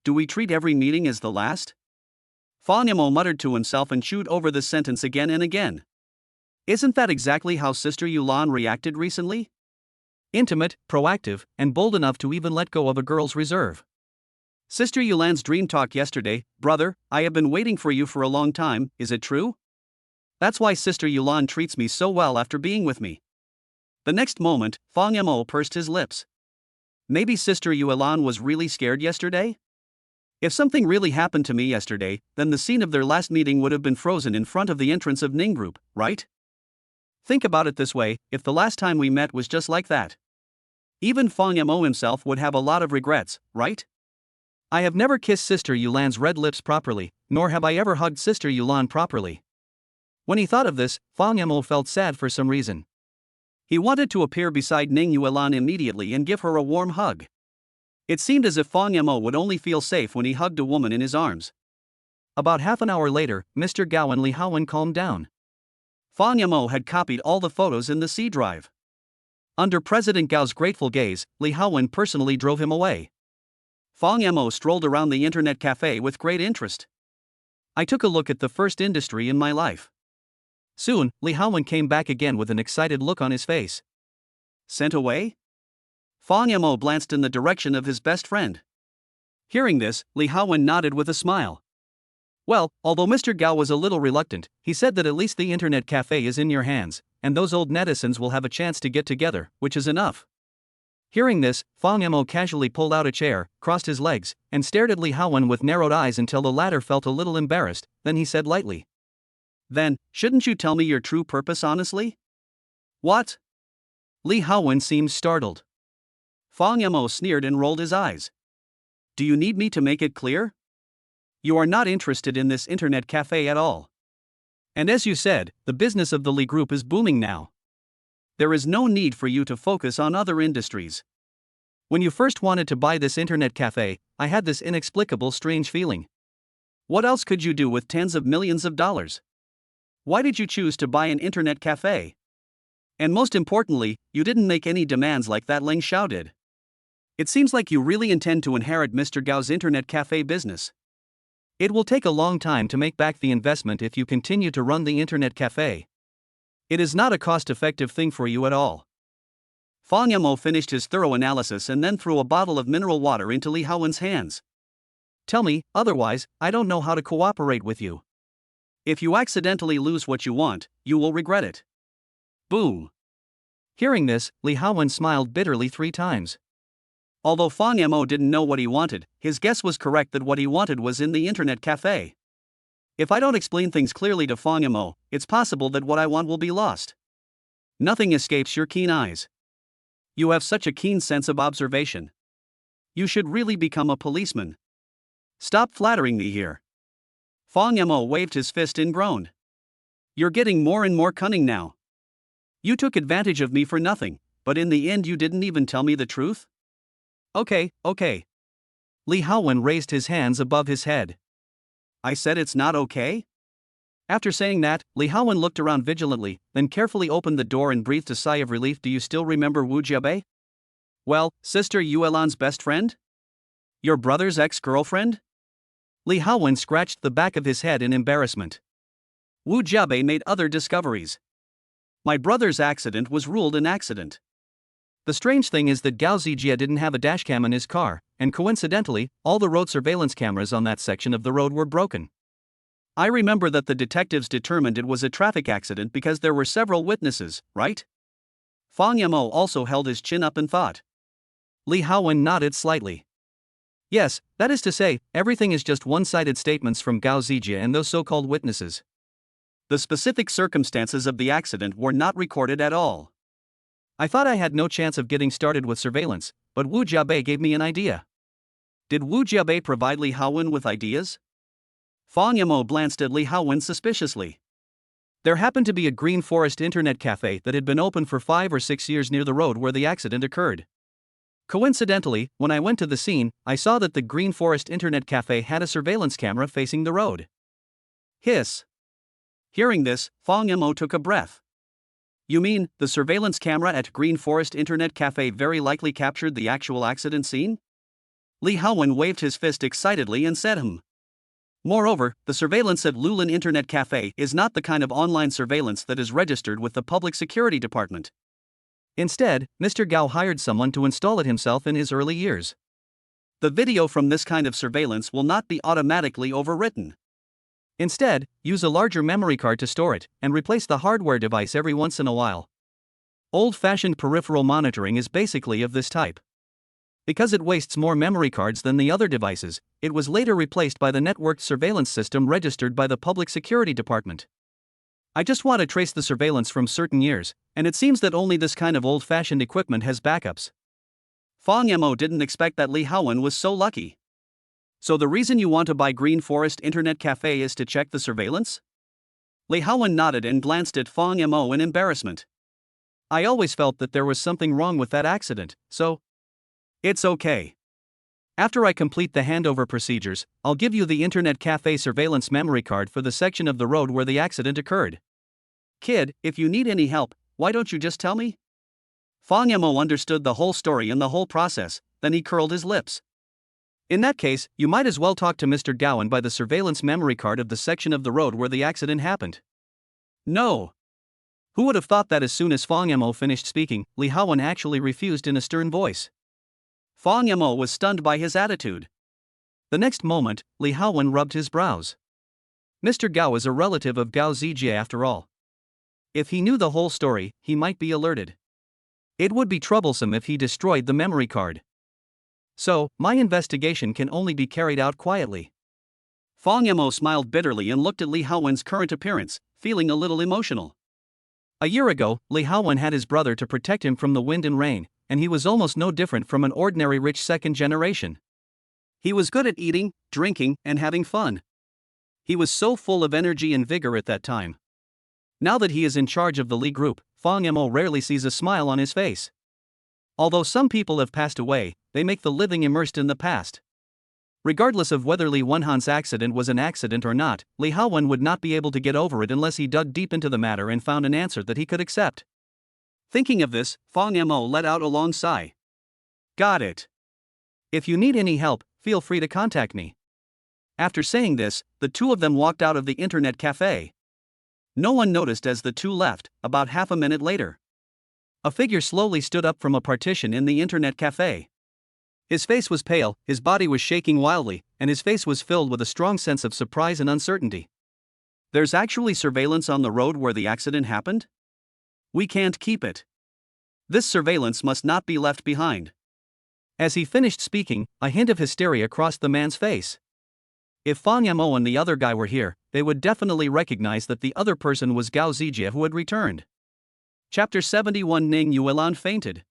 Do we treat every meeting as the last? Fang Yamo muttered to himself and chewed over this sentence again and again. Isn't that exactly how Sister Yulan reacted recently? Intimate, proactive, and bold enough to even let go of a girl's reserve. Sister Yulan's dream talk yesterday, brother, I have been waiting for you for a long time, is it true? That's why Sister Yulan treats me so well after being with me. The next moment, Fang Yamo pursed his lips. Maybe Sister Yulan was really scared yesterday? If something really happened to me yesterday, then the scene of their last meeting would have been frozen in front of the entrance of Ning Group, right? Think about it this way, if the last time we met was just like that. Even Fang Yamo himself would have a lot of regrets, right? I have never kissed Sister Yulan's red lips properly, nor have I ever hugged Sister Yulan properly. When he thought of this, Fang Yamo felt sad for some reason. He wanted to appear beside Ning Yuan immediately and give her a warm hug. It seemed as if Fang Yamo would only feel safe when he hugged a woman in his arms. About half an hour later, Mr. Gao and Li Haowen calmed down. Fang Yamo had copied all the photos in the C drive. Under President Gao's grateful gaze, Li Haowen personally drove him away. Fang Yamo strolled around the internet cafe with great interest. I took a look at the first industry in my life. Soon, Li Haowen came back again with an excited look on his face. Sent away? Fang Yamo glanced in the direction of his best friend. Hearing this, Li Haowen nodded with a smile. Well, although Mr. Gao was a little reluctant, he said that at least the internet cafe is in your hands, and those old netizens will have a chance to get together, which is enough. Hearing this, Fang Yamo casually pulled out a chair, crossed his legs, and stared at Li Haowen with narrowed eyes until the latter felt a little embarrassed, then he said lightly. Then, shouldn't you tell me your true purpose honestly? What? Li Haowen seemed startled. Fang Yamo sneered and rolled his eyes. Do you need me to make it clear? You are not interested in this internet cafe at all. And as you said, the business of the Li Group is booming now. There is no need for you to focus on other industries. When you first wanted to buy this internet cafe, I had this inexplicable strange feeling. What else could you do with tens of millions of dollars? Why did you choose to buy an internet cafe? And most importantly, you didn't make any demands like that Ling Xiao did. It seems like you really intend to inherit Mr. Gao's internet cafe business. It will take a long time to make back the investment if you continue to run the internet cafe. It is not a cost-effective thing for you at all. Fang Yamo finished his thorough analysis and then threw a bottle of mineral water into Li Haowen's hands. Tell me, otherwise, I don't know how to cooperate with you. If you accidentally lose what you want, you will regret it. Boom. Hearing this, Li Haowen smiled bitterly 3 times. Although Fang Yamo didn't know what he wanted, his guess was correct that what he wanted was in the internet cafe. If I don't explain things clearly to Fang Yamo, it's possible that what I want will be lost. Nothing escapes your keen eyes. You have such a keen sense of observation. You should really become a policeman. Stop flattering me here. Fang Yamo waved his fist and groaned. You're getting more and more cunning now. You took advantage of me for nothing, but in the end you didn't even tell me the truth? Okay. Li Haowen raised his hands above his head. I said it's not okay? After saying that, Li Haowen looked around vigilantly, then carefully opened the door and breathed a sigh of relief. Do you still remember Wu Jiabei? Well, Sister Yuelan's best friend? Your brother's ex-girlfriend? Li Haowen scratched the back of his head in embarrassment. Wu Jiabei made other discoveries. My brother's accident was ruled an accident. The strange thing is that Gao Zijie didn't have a dashcam in his car, and coincidentally, all the road surveillance cameras on that section of the road were broken. I remember that the detectives determined it was a traffic accident because there were several witnesses, right? Fang Yamo also held his chin up and thought. Li Haowen nodded slightly. Yes, that is to say, everything is just one-sided statements from Gao Zijie and those so-called witnesses. The specific circumstances of the accident were not recorded at all. I thought I had no chance of getting started with surveillance, but Wu Jiabei gave me an idea. Did Wu Jiabei provide Li Haowen with ideas? Fang Yamo glanced at Li Haowen suspiciously. There happened to be a Green Forest internet cafe that had been open for 5 or 6 years near the road where the accident occurred. Coincidentally, when I went to the scene, I saw that the Green Forest internet cafe had a surveillance camera facing the road. Hiss. Hearing this, Fang Yamo took a breath. You mean, the surveillance camera at Green Forest Internet Cafe very likely captured the actual accident scene? Li Haowen waved his fist excitedly and said Moreover, the surveillance at Lulin Internet Cafe is not the kind of online surveillance that is registered with the Public Security Department. Instead, Mr. Gao hired someone to install it himself in his early years. The video from this kind of surveillance will not be automatically overwritten. Instead, use a larger memory card to store it, and replace the hardware device every once in a while. Old-fashioned peripheral monitoring is basically of this type. Because it wastes more memory cards than the other devices, it was later replaced by the networked surveillance system registered by the Public Security Department. I just want to trace the surveillance from certain years, and it seems that only this kind of old-fashioned equipment has backups. Fang Yamo didn't expect that Li Haowen was so lucky. So the reason you want to buy Green Forest Internet Cafe is to check the surveillance? Li Haowen nodded and glanced at Fang Yamo in embarrassment. I always felt that there was something wrong with that accident, so... It's okay. After I complete the handover procedures, I'll give you the Internet Cafe surveillance memory card for the section of the road where the accident occurred. Kid, if you need any help, why don't you just tell me? Fang Yamo understood the whole story and the whole process, then he curled his lips. In that case, you might as well talk to Mr. Gao and buy the surveillance memory card of the section of the road where the accident happened. No. Who would have thought that as soon as Fang Yamo finished speaking, Li Haowen actually refused in a stern voice. Fang Yamo was stunned by his attitude. The next moment, Li Haowen rubbed his brows. Mr. Gao is a relative of Gao Zijie after all. If he knew the whole story, he might be alerted. It would be troublesome if he destroyed the memory card. So, my investigation can only be carried out quietly. Fang Yamo smiled bitterly and looked at Li Haowen's current appearance, feeling a little emotional. A year ago, Li Haowen had his brother to protect him from the wind and rain, and he was almost no different from an ordinary rich second generation. He was good at eating, drinking, and having fun. He was so full of energy and vigor at that time. Now that he is in charge of the Li group, Fang Yamo rarely sees a smile on his face. Although some people have passed away, they make the living immersed in the past. Regardless of whether Li Wenhan's accident was an accident or not, Li Haowen would not be able to get over it unless he dug deep into the matter and found an answer that he could accept. Thinking of this, Fang Yamo let out a long sigh. Got it. If you need any help, feel free to contact me. After saying this, the two of them walked out of the internet cafe. No one noticed as the two left. About half a minute later, a figure slowly stood up from a partition in the internet cafe. His face was pale, his body was shaking wildly, and his face was filled with a strong sense of surprise and uncertainty. There's actually surveillance on the road where the accident happened? We can't keep it. This surveillance must not be left behind. As he finished speaking, a hint of hysteria crossed the man's face. If Fang Yamo and the other guy were here, they would definitely recognize that the other person was Gao Zijie who had returned. Chapter 71 Ning Yuan fainted.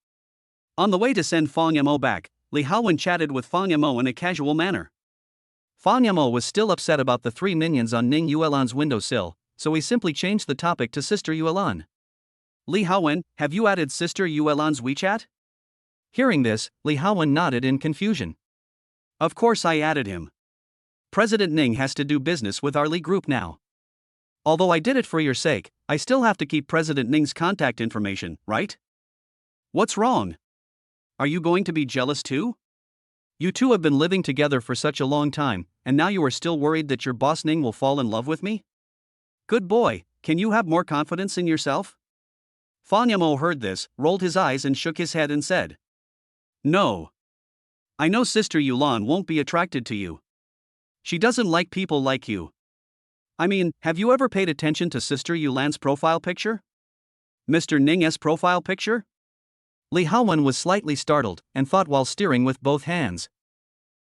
On the way to send Fang Yamo back, Li Haowen chatted with Fang Yamo in a casual manner. Fang Yamo was still upset about the 3 minions on Ning Yuan's windowsill, so he simply changed the topic to Sister Yuan. Li Haowen, have you added Sister Yuan's WeChat? Hearing this, Li Haowen nodded in confusion. Of course I added him. President Ning has to do business with our Li group now. Although I did it for your sake, I still have to keep President Ning's contact information, right? What's wrong? Are you going to be jealous too? You two have been living together for such a long time, and now you are still worried that your boss Ning will fall in love with me? Good boy, can you have more confidence in yourself? Fang Yamo heard this, rolled his eyes and shook his head and said, No. I know Sister Yuan won't be attracted to you. She doesn't like people like you. I mean, have you ever paid attention to Sister Yulan's profile picture? Mr. Ning's profile picture? Li Haowen was slightly startled and thought while steering with both hands.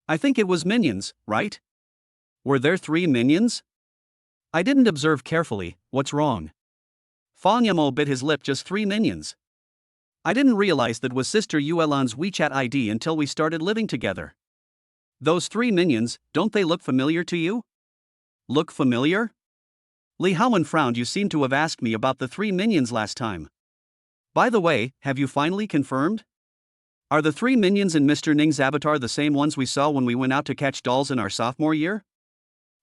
I think it was minions, right? Were there 3 minions? I didn't observe carefully. What's wrong? Fang Yamo bit his lip. Just 3 minions. I didn't realize that was Sister Yuan's WeChat ID until we started living together. Those 3 minions, don't they look familiar to you? Look familiar? Li Haowen frowned. You seem to have asked me about the 3 minions last time. By the way, have you finally confirmed? Are the 3 minions in Mr. Ning's avatar the same ones we saw when we went out to catch dolls in our sophomore year?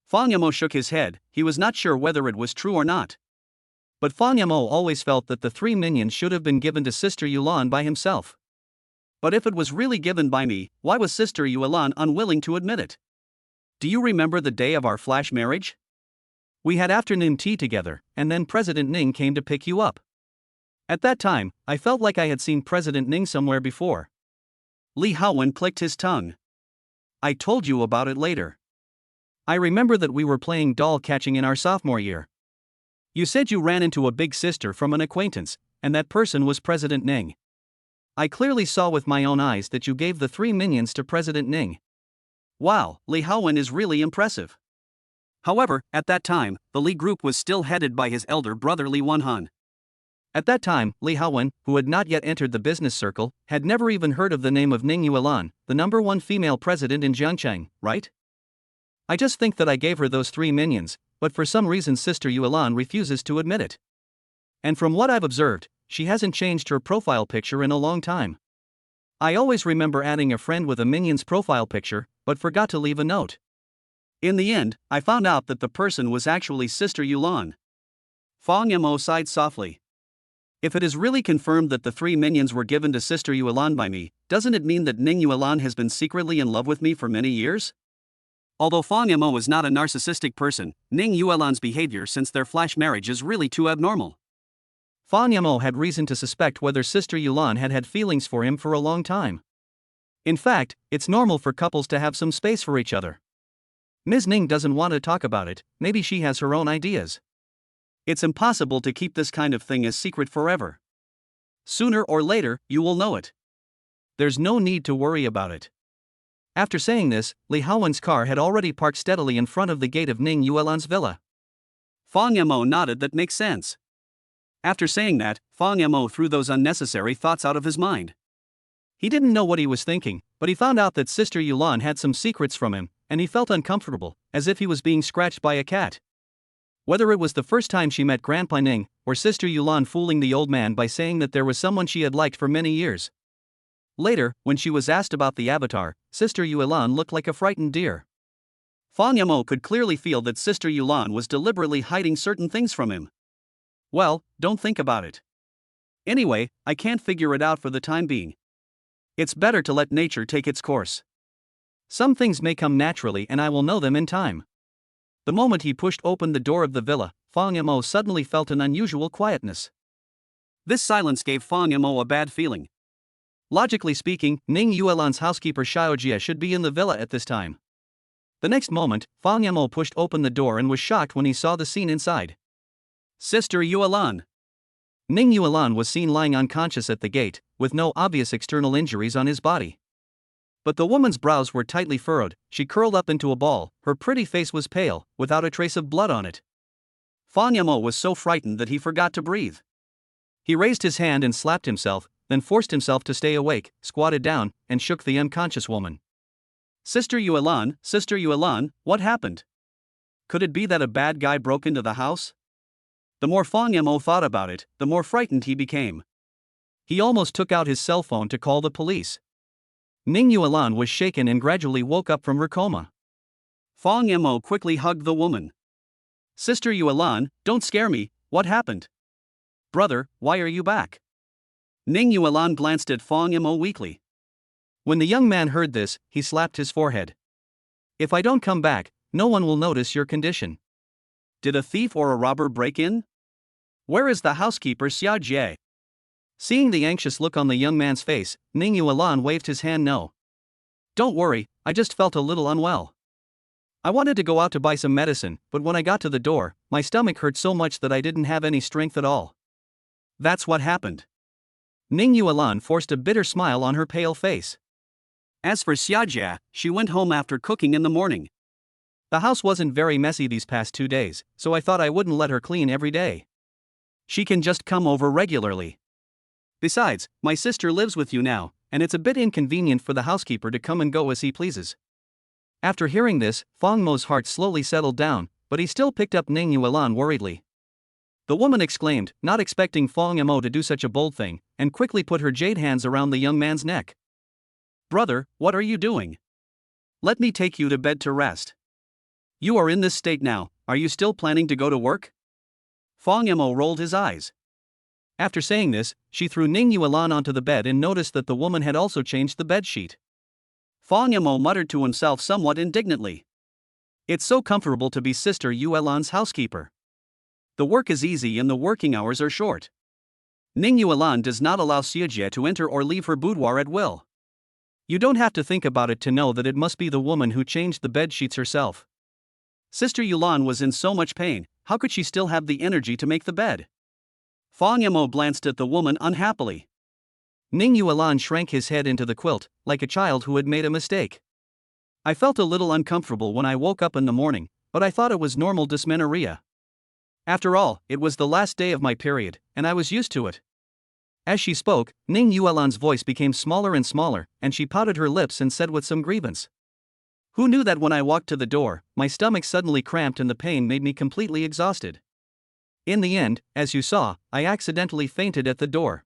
Fang Yamo shook his head. He was not sure whether it was true or not. But Fang Yamo always felt that the 3 minions should have been given to Sister Yuan by himself. But if it was really given by me, why was Sister Yuan unwilling to admit it? Do you remember the day of our flash marriage? We had afternoon tea together, and then President Ning came to pick you up. At that time, I felt like I had seen President Ning somewhere before. Li Haowen clicked his tongue. I told you about it later. I remember that we were playing doll catching in our sophomore year. You said you ran into a big sister from an acquaintance, and that person was President Ning. I clearly saw with my own eyes that you gave the 3 minions to President Ning. Wow, Li Haowen is really impressive. However, at that time, the Li group was still headed by his elder brother Li Wanhan. At that time, Li Haowen, who had not yet entered the business circle, had never even heard of the name of Ning Yuan, the #1 female president in Jiangcheng, right? I just think that I gave her those 3 minions, but for some reason Sister Yuan refuses to admit it. And from what I've observed, she hasn't changed her profile picture in a long time. I always remember adding a friend with a minion's profile picture, but forgot to leave a note. In the end, I found out that the person was actually Sister Yuan. Fang Yamo sighed softly. If it is really confirmed that the 3 minions were given to Sister Yuan by me, doesn't it mean that Ning Yuan has been secretly in love with me for many years? Although Fang Yamo was not a narcissistic person, Ning Yuan's behavior since their flash marriage is really too abnormal. Fang Yamo had reason to suspect whether Sister Yuan had had feelings for him for a long time. In fact, it's normal for couples to have some space for each other. Ms. Ning doesn't want to talk about it. Maybe she has her own ideas. It's impossible to keep this kind of thing as secret forever. Sooner or later, you will know it. There's no need to worry about it. After saying this, Li Haowen's car had already parked steadily in front of the gate of Ning Yuan's villa. Fang Yamo nodded. That makes sense. After saying that, Fang Yamo threw those unnecessary thoughts out of his mind. He didn't know what he was thinking, but he found out that Sister Yuan had some secrets from him, and he felt uncomfortable, as if he was being scratched by a cat. Whether it was the first time she met Grandpa Ning, or Sister Yuan fooling the old man by saying that there was someone she had liked for many years. Later, when she was asked about the avatar, Sister Yuan looked like a frightened deer. Fang Yamo could clearly feel that Sister Yuan was deliberately hiding certain things from him. Well, don't think about it. Anyway, I can't figure it out for the time being. It's better to let nature take its course. Some things may come naturally and I will know them in time. The moment he pushed open the door of the villa, Fang Yamo suddenly felt an unusual quietness. This silence gave Fang Yamo a bad feeling. Logically speaking, Ning Yuan's housekeeper Xiaojie should be in the villa at this time. The next moment, Fang Yamo pushed open the door and was shocked when he saw the scene inside. Sister Yuan. Ning Yuan was seen lying unconscious at the gate, with no obvious external injuries on his body. But the woman's brows were tightly furrowed, she curled up into a ball, her pretty face was pale, without a trace of blood on it. Fang Yamo was so frightened that he forgot to breathe. He raised his hand and slapped himself, then forced himself to stay awake, squatted down, and shook the unconscious woman. Sister Yuan, what happened? Could it be that a bad guy broke into the house? The more Fang Yamo thought about it, the more frightened he became. He almost took out his cell phone to call the police. Ning Yuan was shaken and gradually woke up from her coma. Fang Yamo quickly hugged the woman. Sister Yuan, don't scare me, what happened? Brother, why are you back? Ning Yuan glanced at Fang Yamo weakly. When the young man heard this, he slapped his forehead. If I don't come back, no one will notice your condition. Did a thief or a robber break in? Where is the housekeeper Xiaojie? Seeing the anxious look on the young man's face, Ning Yuan waved his hand no. Don't worry, I just felt a little unwell. I wanted to go out to buy some medicine, but when I got to the door, my stomach hurt so much that I didn't have any strength at all. That's what happened. Ning Yuan forced a bitter smile on her pale face. As for Xiaojie, she went home after cooking in the morning. The house wasn't very messy these past 2 days, so I thought I wouldn't let her clean every day. She can just come over regularly. Besides, my sister lives with you now, and it's a bit inconvenient for the housekeeper to come and go as he pleases. After hearing this, Fang Mo's heart slowly settled down, but he still picked up Ning Yuan worriedly. The woman exclaimed, not expecting Fang Mo to do such a bold thing, and quickly put her jade hands around the young man's neck. Brother, what are you doing? Let me take you to bed to rest. You are in this state now, are you still planning to go to work? Fang Mo rolled his eyes. After saying this, she threw Ning Yuan onto the bed and noticed that the woman had also changed the bedsheet. Fang Mo muttered to himself somewhat indignantly. It's so comfortable to be Sister Yuan's housekeeper. The work is easy and the working hours are short. Ning Yuan does not allow Xiaojie to enter or leave her boudoir at will. You don't have to think about it to know that it must be the woman who changed the bed sheets herself. Sister Yuan was in so much pain, how could she still have the energy to make the bed? Fang Mo glanced at the woman unhappily. Ning Yuan shrank his head into the quilt, like a child who had made a mistake. I felt a little uncomfortable when I woke up in the morning, but I thought it was normal dysmenorrhea. After all, it was the last day of my period, and I was used to it. As she spoke, Ning Yuan's voice became smaller and smaller, and she pouted her lips and said with some grievance. Who knew that when I walked to the door, my stomach suddenly cramped and the pain made me completely exhausted. In the end, as you saw, I accidentally fainted at the door.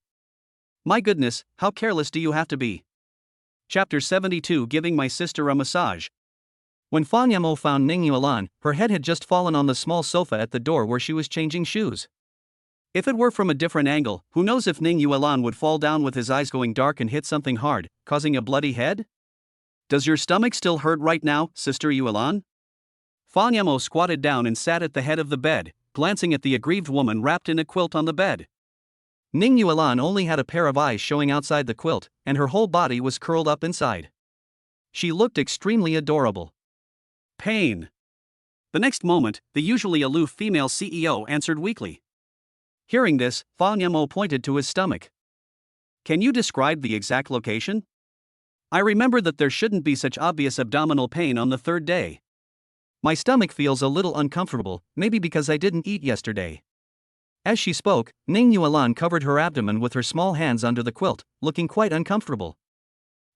My goodness, how careless do you have to be? Chapter 72 Giving my sister a massage. When Fang Mo found Ning Yuan, her head had just fallen on the small sofa at the door where she was changing shoes. If it were from a different angle, who knows if Ning Yuan would fall down with his eyes going dark and hit something hard, causing a bloody head? Does your stomach still hurt right now, Sister Yuan? Fang Mo squatted down and sat at the head of the bed, glancing at the aggrieved woman wrapped in a quilt on the bed. Ning Yuan only had a pair of eyes showing outside the quilt, and her whole body was curled up inside. She looked extremely adorable. Pain. The next moment, the usually aloof female CEO answered weakly. Hearing this, Fang Mo pointed to his stomach. Can you describe the exact location? I remember that there shouldn't be such obvious abdominal pain on the 3rd day. My stomach feels a little uncomfortable, maybe because I didn't eat yesterday. As she spoke, Ning Yuan covered her abdomen with her small hands under the quilt, looking quite uncomfortable.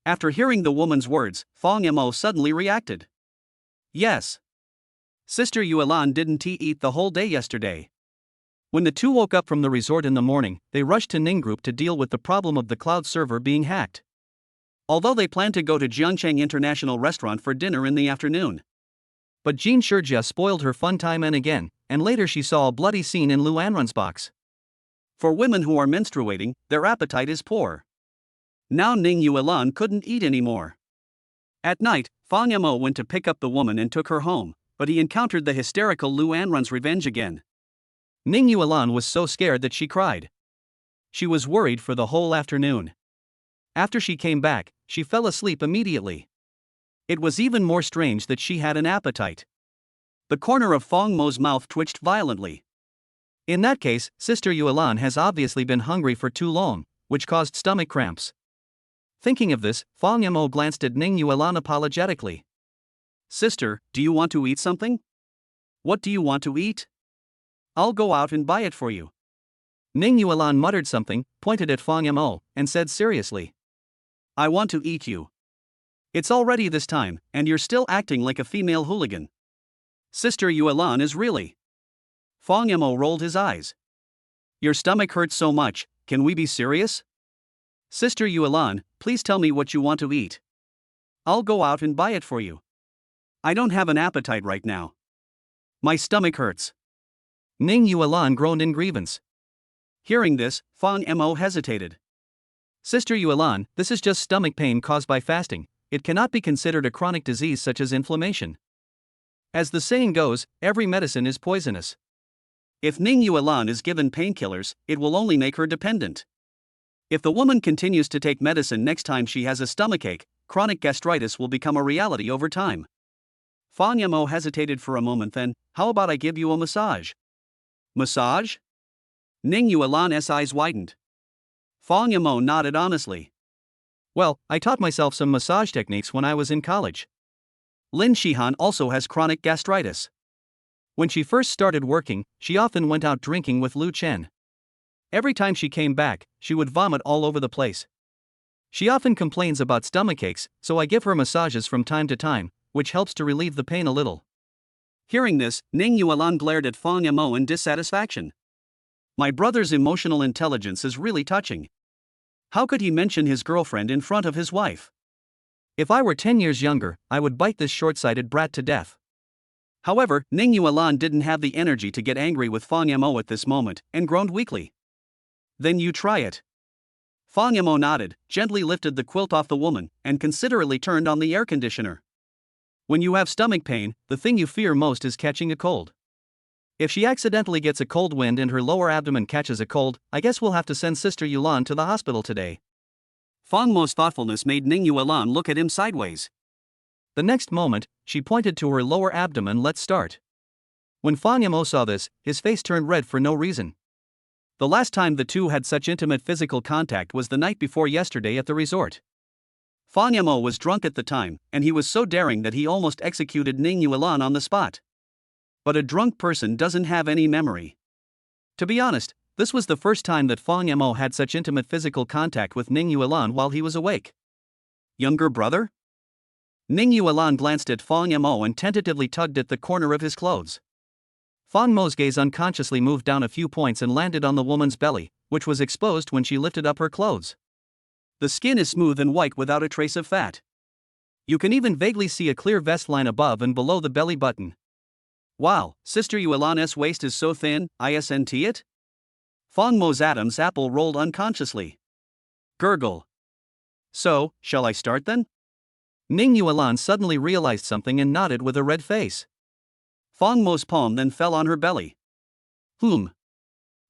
After hearing the woman's words, Fang Mo suddenly reacted. Yes. Sister Yuan didn't eat the whole day yesterday. When the two woke up from the resort in the morning, they rushed to Ning Group to deal with the problem of the cloud server being hacked. Although they planned to go to Jiangcheng International Restaurant for dinner in the afternoon. But Jean Shurjia spoiled her fun time again, and later she saw a bloody scene in Lu Anrun's box. For women who are menstruating, their appetite is poor. Now Ning Yuan couldn't eat anymore. At night, Fang Yamo went to pick up the woman and took her home, but he encountered the hysterical Lu Anrun's revenge again. Ning Yuan was so scared that she cried. She was worried for the whole afternoon. After she came back, she fell asleep immediately. It was even more strange that she had an appetite. The corner of Fang Mo's mouth twitched violently. In that case, Sister Yuan has obviously been hungry for too long, which caused stomach cramps. Thinking of this, Fang Yamo glanced at Ning Yuan apologetically. Sister, do you want to eat something? What do you want to eat? I'll go out and buy it for you. Ning Yuan muttered something, pointed at Fang Yamo, and said seriously. I want to eat you. It's already this time, and you're still acting like a female hooligan. Sister Yuan is really. Fang Yamo rolled his eyes. Your stomach hurts so much, can we be serious? Sister Yuan, please tell me what you want to eat. I'll go out and buy it for you. I don't have an appetite right now. My stomach hurts. Ning Yuan groaned in grievance. Hearing this, Fang Yamo hesitated. Sister Yuan, this is just stomach pain caused by fasting. It cannot be considered a chronic disease such as inflammation. As the saying goes, every medicine is poisonous. If Ning Yuan is given painkillers, it will only make her dependent. If the woman continues to take medicine next time she has a stomachache, chronic gastritis will become a reality over time. Fang Yamo hesitated for a moment, then, how about I give you a massage? Massage? Ning Yuan's eyes widened. Fang Yamo nodded honestly. Well, I taught myself some massage techniques when I was in college. Lin Shihan also has chronic gastritis. When she first started working, she often went out drinking with Lu Chen. Every time she came back, she would vomit all over the place. She often complains about stomachaches, so I give her massages from time to time, which helps to relieve the pain a little. Hearing this, Ning Yuan glared at Fang Yamo in dissatisfaction. My brother's emotional intelligence is really touching. How could he mention his girlfriend in front of his wife? If I were 10 years younger, I would bite this short-sighted brat to death. However, Ning Yuan didn't have the energy to get angry with Fang Yamo at this moment, and groaned weakly. Then you try it. Fang Yamo nodded, gently lifted the quilt off the woman, and considerately turned on the air conditioner. When you have stomach pain, the thing you fear most is catching a cold. If she accidentally gets a cold wind and her lower abdomen catches a cold, I guess we'll have to send Sister Yuan to the hospital today. Fang Mo's thoughtfulness made Ning Yuan look at him sideways. The next moment, she pointed to her lower abdomen. Let's start. When Fang Yamo saw this, his face turned red for no reason. The last time the two had such intimate physical contact was the night before yesterday at the resort. Fang Yamo was drunk at the time, and he was so daring that he almost executed Ning Yuan on the spot. But a drunk person doesn't have any memory. To be honest, this was the first time that Fang Yamo had such intimate physical contact with Ning Yuan while he was awake. Younger brother? Ning Yuan glanced at Fang Yamo and tentatively tugged at the corner of his clothes. Fang Mo's gaze unconsciously moved down a few points and landed on the woman's belly, which was exposed when she lifted up her clothes. The skin is smooth and white without a trace of fat. You can even vaguely see a clear vest line above and below the belly button. Wow, Sister Yuan's waist is so thin, isn't it? Fang Mo's Adam's apple rolled unconsciously. Gurgle. So, shall I start then? Ning Yuan suddenly realized something and nodded with a red face. Fang Mo's palm then fell on her belly.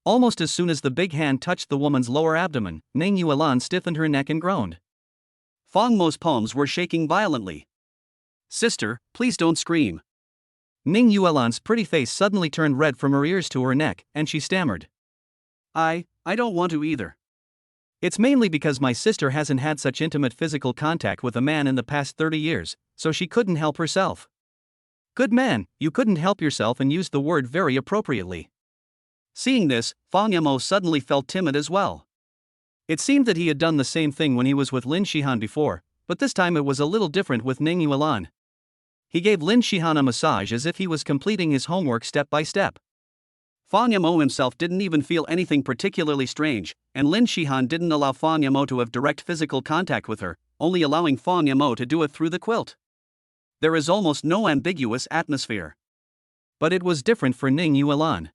Almost as soon as the big hand touched the woman's lower abdomen, Ning Yuan stiffened her neck and groaned. Fang Mo's palms were shaking violently. Sister, please don't scream. Ning Yuan's pretty face suddenly turned red from her ears to her neck, and she stammered. I don't want to either. It's mainly because my sister hasn't had such intimate physical contact with a man in the past 30 years, so she couldn't help herself. Good man, you couldn't help yourself and used the word very appropriately. Seeing this, Fang Yamo suddenly felt timid as well. It seemed that he had done the same thing when he was with Lin Shihan before, but this time it was a little different with Ning Yuan. He gave Lin Shihan a massage as if he was completing his homework step by step. Fang Yamo himself didn't even feel anything particularly strange, and Lin Shihan didn't allow Fang Yamo to have direct physical contact with her, only allowing Fang Yamo to do it through the quilt. There is almost no ambiguous atmosphere. But it was different for Ning Yuan.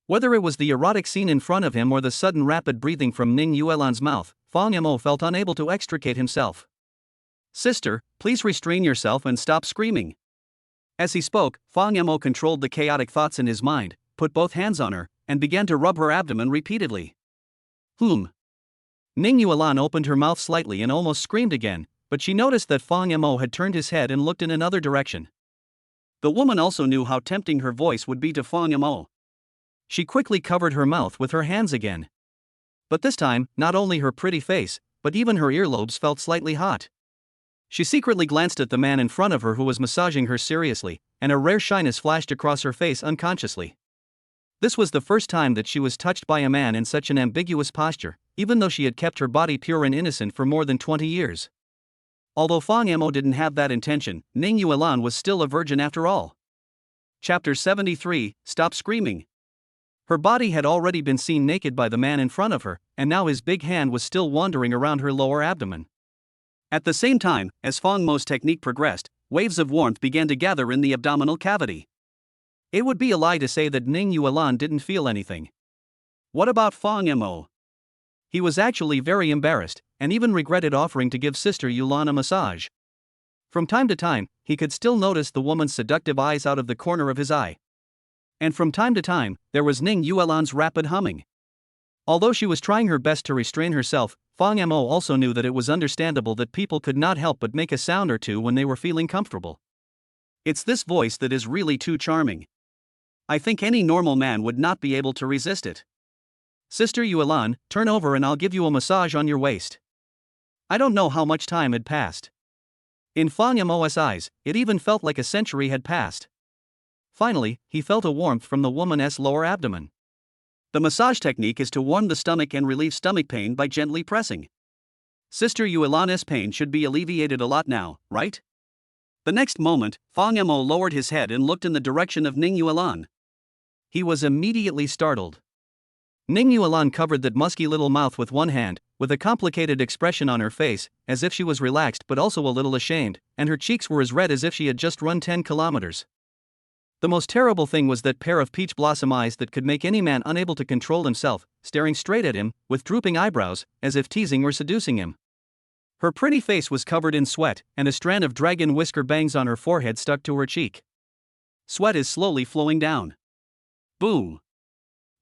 Whether it was the erotic scene in front of him or the sudden rapid breathing from Ning Yuan's mouth, Fang Yamo felt unable to extricate himself. Sister, please restrain yourself and stop screaming. As he spoke, Fang Mo controlled the chaotic thoughts in his mind, put both hands on her, and began to rub her abdomen repeatedly. Ning Yuan opened her mouth slightly and almost screamed again, but she noticed that Fang Mo had turned his head and looked in another direction. The woman also knew how tempting her voice would be to Fang Mo. She quickly covered her mouth with her hands again. But this time, not only her pretty face, but even her earlobes felt slightly hot. She secretly glanced at the man in front of her who was massaging her seriously, and a rare shyness flashed across her face unconsciously. This was the first time that she was touched by a man in such an ambiguous posture, even though she had kept her body pure and innocent for more than 20 years. Although Fang Mo didn't have that intention, Ning Yuan was still a virgin after all. Chapter 73, Stop Screaming. Her body had already been seen naked by the man in front of her, and now his big hand was still wandering around her lower abdomen. At the same time, as Fang Mo's technique progressed, waves of warmth began to gather in the abdominal cavity. It would be a lie to say that Ning Yuan didn't feel anything. What about Fang Mo? He was actually very embarrassed, and even regretted offering to give Sister Yuan a massage. From time to time, he could still notice the woman's seductive eyes out of the corner of his eye. And from time to time, there was Ning Yuan's rapid humming. Although she was trying her best to restrain herself, Fang Mo also knew that it was understandable that people could not help but make a sound or two when they were feeling comfortable. It's this voice that is really too charming. I think any normal man would not be able to resist it. Sister Yuan, turn over and I'll give you a massage on your waist. I don't know how much time had passed. In Fang Mo's eyes, it even felt like a century had passed. Finally, he felt a warmth from the woman's lower abdomen. The massage technique is to warm the stomach and relieve stomach pain by gently pressing. Sister Yuan's pain should be alleviated a lot now, right? The next moment, Fang Mo lowered his head and looked in the direction of Ning Yuan. He was immediately startled. Ning Yuan covered that musky little mouth with one hand, with a complicated expression on her face, as if she was relaxed but also a little ashamed, and her cheeks were as red as if she had just run 10 kilometers. The most terrible thing was that pair of peach blossom eyes that could make any man unable to control himself, staring straight at him, with drooping eyebrows, as if teasing or seducing him. Her pretty face was covered in sweat, and a strand of dragon whisker bangs on her forehead stuck to her cheek. Sweat is slowly flowing down. Boom.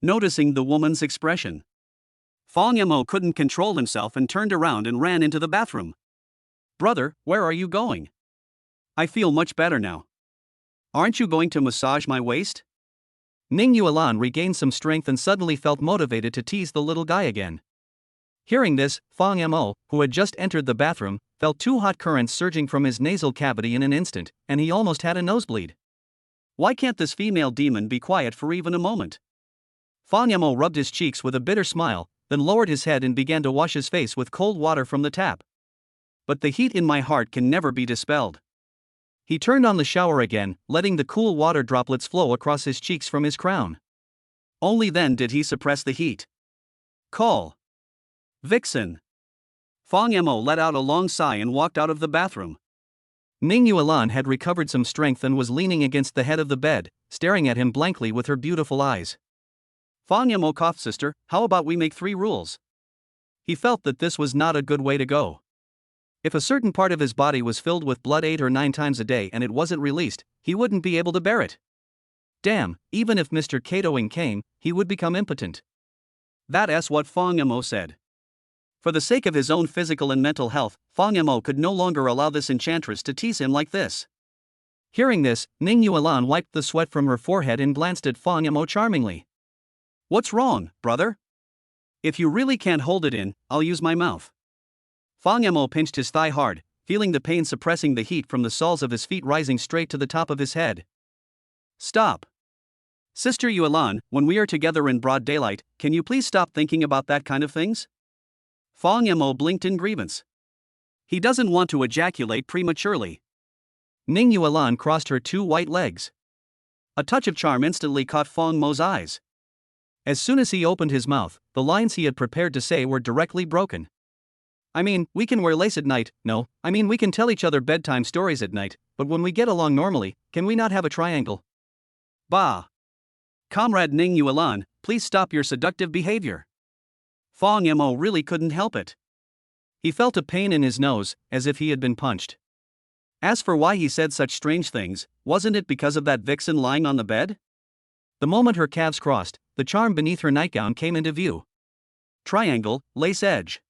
Noticing the woman's expression, Fang Mo couldn't control himself and turned around and ran into the bathroom. Brother, where are you going? I feel much better now. Aren't you going to massage my waist? Ning Yuan regained some strength and suddenly felt motivated to tease the little guy again. Hearing this, Fang Mo, who had just entered the bathroom, felt two hot currents surging from his nasal cavity in an instant, and he almost had a nosebleed. Why can't this female demon be quiet for even a moment? Fang Mo rubbed his cheeks with a bitter smile, then lowered his head and began to wash his face with cold water from the tap. But the heat in my heart can never be dispelled. He turned on the shower again, letting the cool water droplets flow across his cheeks from his crown. Only then did he suppress the heat. Call. Vixen. Fang Mo let out a long sigh and walked out of the bathroom. Ning Yuan had recovered some strength and was leaning against the head of the bed, staring at him blankly with her beautiful eyes. Fang Mo coughed. Sister, how about we make 3 rules? He felt that this was not a good way to go. If a certain part of his body was filled with blood 8 or 9 times a day and it wasn't released, he wouldn't be able to bear it. Damn, even if Mr. Katoing came, he would become impotent. That's what Fang Mo said. For the sake of his own physical and mental health, Fang Mo could no longer allow this enchantress to tease him like this. Hearing this, Ning Yuan wiped the sweat from her forehead and glanced at Fang Mo charmingly. What's wrong, brother? If you really can't hold it in, I'll use my mouth. Fang Mo pinched his thigh hard, feeling the pain suppressing the heat from the soles of his feet rising straight to the top of his head. Stop. Sister Yuan, when we are together in broad daylight, can you please stop thinking about that kind of things? Fang Mo blinked in grievance. He doesn't want to ejaculate prematurely. Ning Yuan crossed her 2 white legs. A touch of charm instantly caught Fang Mo's eyes. As soon as he opened his mouth, the lines he had prepared to say were directly broken. I mean, we can wear lace at night, no, I mean we can tell each other bedtime stories at night, but when we get along normally, can we not have a triangle? Bah! Comrade Ning Yuan, please stop your seductive behavior. Fang Mo really couldn't help it. He felt a pain in his nose, as if he had been punched. As for why he said such strange things, wasn't it because of that vixen lying on the bed? The moment her calves crossed, the charm beneath her nightgown came into view. Triangle, lace edge.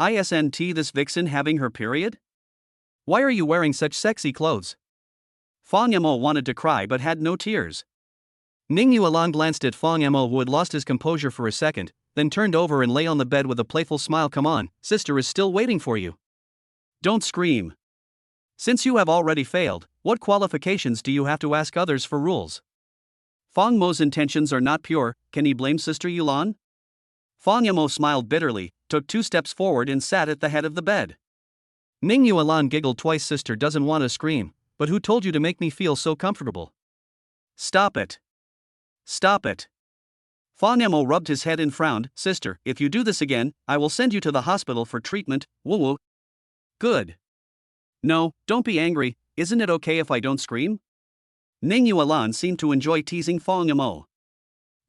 Isn't this vixen having her period? Why are you wearing such sexy clothes? Fang Yamo wanted to cry but had no tears. Ning Yuan glanced at Fang Yamo, who had lost his composure for a second, then turned over and lay on the bed with a playful smile. Come on, sister is still waiting for you. Don't scream. Since you have already failed, what qualifications do you have to ask others for rules? Fang Mo's intentions are not pure, can he blame Sister Yulan? Fang Yamo smiled bitterly, took 2 steps forward and sat at the head of the bed. Ning Yuan giggled twice. Sister doesn't want to scream, but who told you to make me feel so comfortable? Stop it. Stop it. Fang Yamo rubbed his head and frowned. Sister, if you do this again, I will send you to the hospital for treatment. Woo woo. Good. No, don't be angry, isn't it okay if I don't scream? Ning Yuan seemed to enjoy teasing Fang Yamo.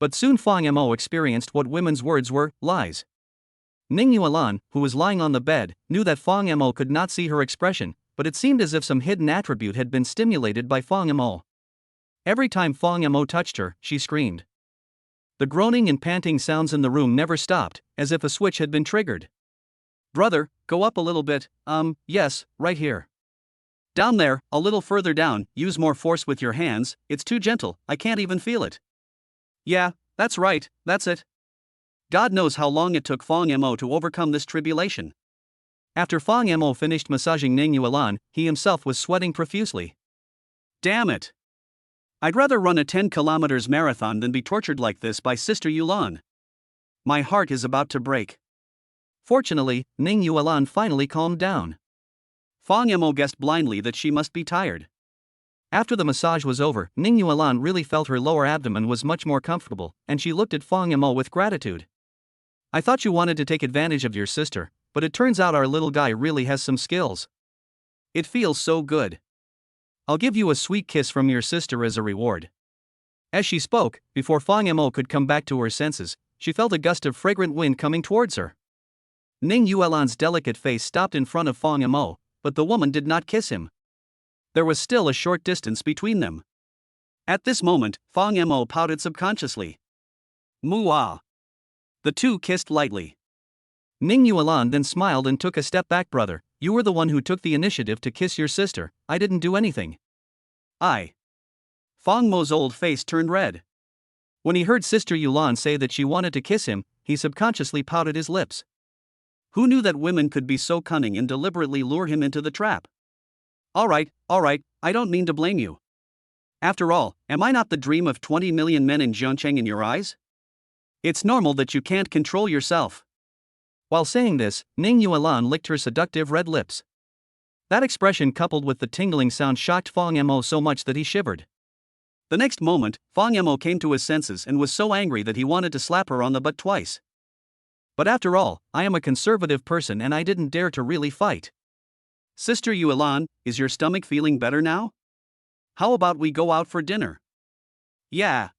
But soon Fang Yamo experienced what women's words were, lies. Ning Yuan, who was lying on the bed, knew that Fang Yamo could not see her expression, but it seemed as if some hidden attribute had been stimulated by Fang Yamo. Every time Fang Yamo touched her, she screamed. The groaning and panting sounds in the room never stopped, as if a switch had been triggered. Brother, go up a little bit, yes, right here. Down there, a little further down, use more force with your hands, it's too gentle, I can't even feel it. Yeah, that's right, that's it. God knows how long it took Fang Yamo to overcome this tribulation. After Fang Yamo finished massaging Ning Yuan, he himself was sweating profusely. Damn it. I'd rather run a 10 kilometers marathon than be tortured like this by Sister Yulan. My heart is about to break. Fortunately, Ning Yuan finally calmed down. Fang Yamo guessed blindly that she must be tired. After the massage was over, Ning Yuan really felt her lower abdomen was much more comfortable, and she looked at Fang Yamo with gratitude. I thought you wanted to take advantage of your sister, but it turns out our little guy really has some skills. It feels so good. I'll give you a sweet kiss from your sister as a reward. As she spoke, before Fang Yamo could come back to her senses, she felt a gust of fragrant wind coming towards her. Ning Yuan's delicate face stopped in front of Fang Yamo, but the woman did not kiss him. There was still a short distance between them. At this moment, Fang Yamo pouted subconsciously. Muah. The two kissed lightly. Ning Yuan then smiled and took a step back. Brother, you were the one who took the initiative to kiss your sister, I didn't do anything. Fang Mo's old face turned red. When he heard Sister Yulan say that she wanted to kiss him, he subconsciously pouted his lips. Who knew that women could be so cunning and deliberately lure him into the trap? Alright, I don't mean to blame you. After all, am I not the dream of 20 million men in Zhongcheng in your eyes? It's normal that you can't control yourself. While saying this, Ning Yuan licked her seductive red lips. That expression coupled with the tingling sound shocked Fang Yamo so much that he shivered. The next moment, Fang Yamo came to his senses and was so angry that he wanted to slap her on the butt twice. But after all, I am a conservative person and I didn't dare to really fight. Sister Yulan, is your stomach feeling better now? How about we go out for dinner? Yeah.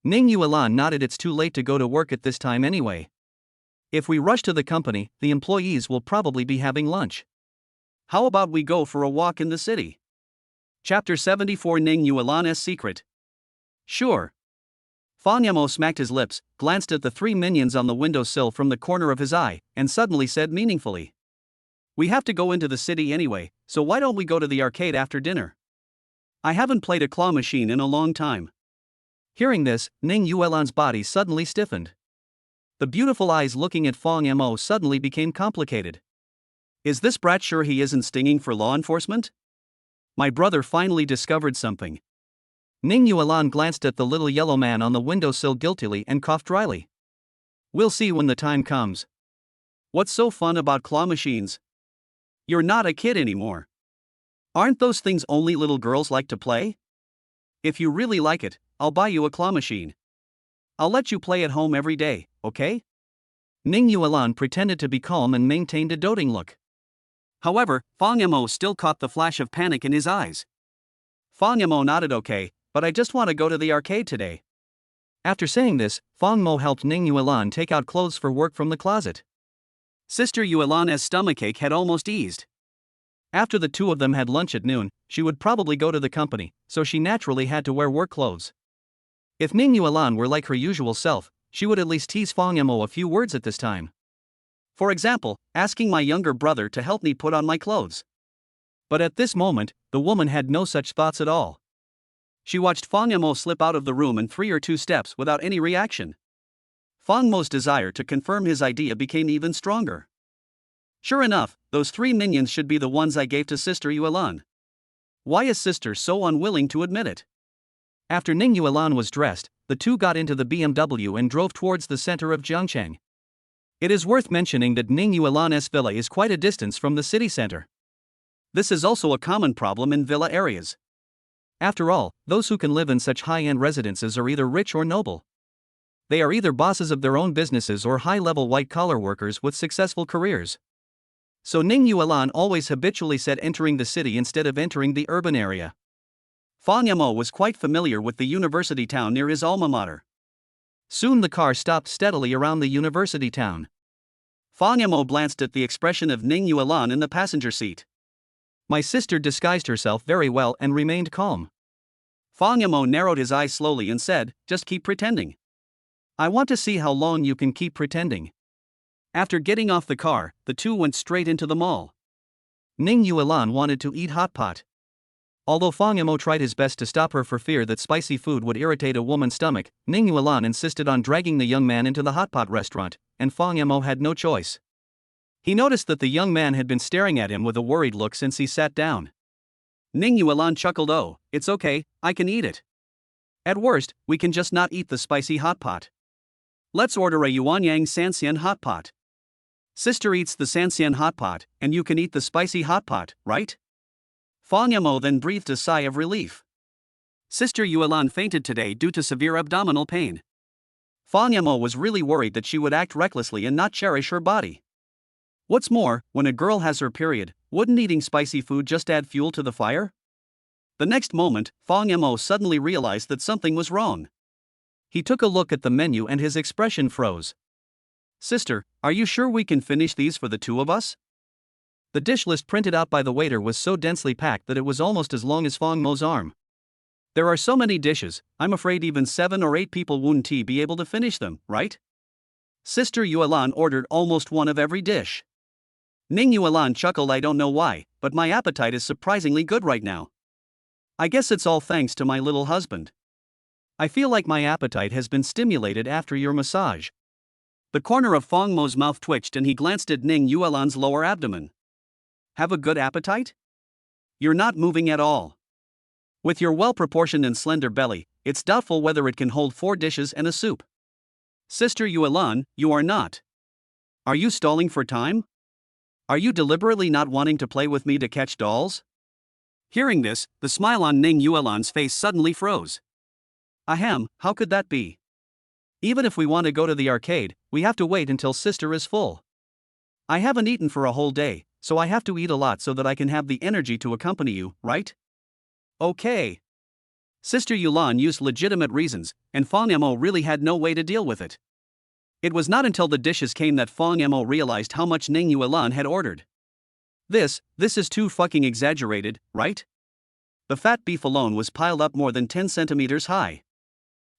Ning Yuan nodded. It's too late to go to work at this time anyway. If we rush to the company, the employees will probably be having lunch. How about we go for a walk in the city? Chapter 74 Ning Yuan's Secret. Sure. Fang Yamo smacked his lips, glanced at the 3 minions on the windowsill from the corner of his eye, and suddenly said meaningfully. We have to go into the city anyway, so why don't we go to the arcade after dinner? I haven't played a claw machine in a long time. Hearing this, Ning Yuan's body suddenly stiffened. The beautiful eyes looking at Fang Yamo suddenly became complicated. Is this brat sure he isn't stinging for law enforcement? My brother finally discovered something. Ning Yuan glanced at the little yellow man on the windowsill guiltily and coughed dryly. We'll see when the time comes. What's so fun about claw machines? You're not a kid anymore. Aren't those things only little girls like to play? If you really like it, I'll buy you a claw machine. I'll let you play at home every day, okay? Ning Yuan pretended to be calm and maintained a doting look. However, Fang Yamo still caught the flash of panic in his eyes. Fang Yamo nodded. Okay, but I just want to go to the arcade today. After saying this, Fang Mo helped Ning Yuan take out clothes for work from the closet. Sister Yuelan's stomachache had almost eased. After the two of them had lunch at noon, she would probably go to the company, so she naturally had to wear work clothes. If Ning Yuan were like her usual self, she would at least tease Fang Yamo a few words at this time. For example, asking my younger brother to help me put on my clothes. But at this moment, the woman had no such thoughts at all. She watched Fang Yamo slip out of the room in 3 or 2 steps without any reaction. Fang Mo's desire to confirm his idea became even stronger. Sure enough, those 3 minions should be the ones I gave to Sister Yuelan. Why is Sister so unwilling to admit it? After Ning Yuan was dressed, the two got into the BMW and drove towards the center of Jiangcheng. It is worth mentioning that Ning Yuan's villa is quite a distance from the city center. This is also a common problem in villa areas. After all, those who can live in such high-end residences are either rich or noble. They are either bosses of their own businesses or high-level white-collar workers with successful careers. So Ning Yuan always habitually said entering the city instead of entering the urban area. Fang Yamo was quite familiar with the university town near his alma mater. Soon the car stopped steadily around the university town. Fang Yamo glanced at the expression of Ning Yuan in the passenger seat. My sister disguised herself very well and remained calm. Fang Yamo narrowed his eyes slowly and said, "Just keep pretending. I want to see how long you can keep pretending." After getting off the car, the two went straight into the mall. Ning Yuan wanted to eat hot pot. Although Fang Yamo tried his best to stop her for fear that spicy food would irritate a woman's stomach, Ning Yuan insisted on dragging the young man into the hot pot restaurant, and Fang Yamo had no choice. He noticed that the young man had been staring at him with a worried look since he sat down. Ning Yuan chuckled, "Oh, it's okay, I can eat it. At worst, we can just not eat the spicy hot pot. Let's order a Yuanyang Sanxian hot pot. Sister eats the Sanxian hot pot, and you can eat the spicy hot pot, right?" Fang Yamo then breathed a sigh of relief. Sister Yuelan fainted today due to severe abdominal pain. Fang Yamo was really worried that she would act recklessly and not cherish her body. What's more, when a girl has her period, wouldn't eating spicy food just add fuel to the fire? The next moment, Fang Yamo suddenly realized that something was wrong. He took a look at the menu and his expression froze. "Sister, are you sure we can finish these for the two of us?" The dish list printed out by the waiter was so densely packed that it was almost as long as Fang Mo's arm. "There are so many dishes, I'm afraid even 7 or 8 people wouldn't be able to finish them, right?" Sister Yuelan ordered almost one of every dish. Ning Yuan chuckled, "I don't know why, but my appetite is surprisingly good right now. I guess it's all thanks to my little husband. I feel like my appetite has been stimulated after your massage." The corner of Fang Mo's mouth twitched and he glanced at Ning Yuan's lower abdomen. "Have a good appetite? You're not moving at all. With your well-proportioned and slender belly, it's doubtful whether it can hold 4 dishes and a soup. Sister Yuelan, you are not. Are you stalling for time? Are you deliberately not wanting to play with me to catch dolls?" Hearing this, the smile on Ning Yuan's face suddenly froze. "Ahem, how could that be? Even if we want to go to the arcade, we have to wait until Sister is full. I haven't eaten for a whole day, so I have to eat a lot so that I can have the energy to accompany you, right?" "Okay." Sister Yulan used legitimate reasons, and Fang Yamo really had no way to deal with it. It was not until the dishes came that Fang Yamo realized how much Ning Yuan had ordered. This is too fucking exaggerated, right? The fat beef alone was piled up more than 10 centimeters high.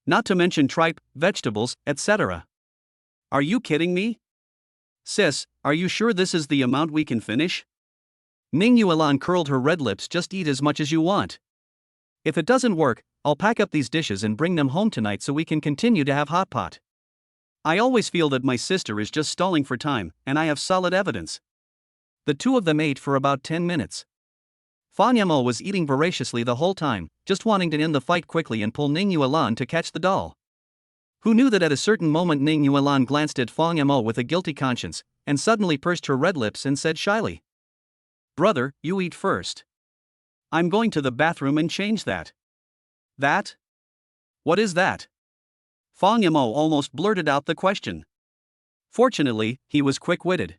Not to mention tripe, vegetables, etc. Are you kidding me? Sis, are you sure this is the amount we can finish? Ning Yuan curled her red lips. "Just eat as much as you want. If it doesn't work, I'll pack up these dishes and bring them home tonight so we can continue to have hot pot. I always feel that my sister is just stalling for time, and I have solid evidence." The two of them ate for about 10 minutes. Fang Yamo was eating voraciously the whole time, just wanting to end the fight quickly and pull Ning Yuan to catch the doll. Who knew that at a certain moment Ning Yuan glanced at Fang Yamo with a guilty conscience, and suddenly pursed her red lips and said shyly, "Brother, you eat first. I'm going to the bathroom and change that." "That? What is that?" Fang Yamo almost blurted out the question. Fortunately, he was quick-witted.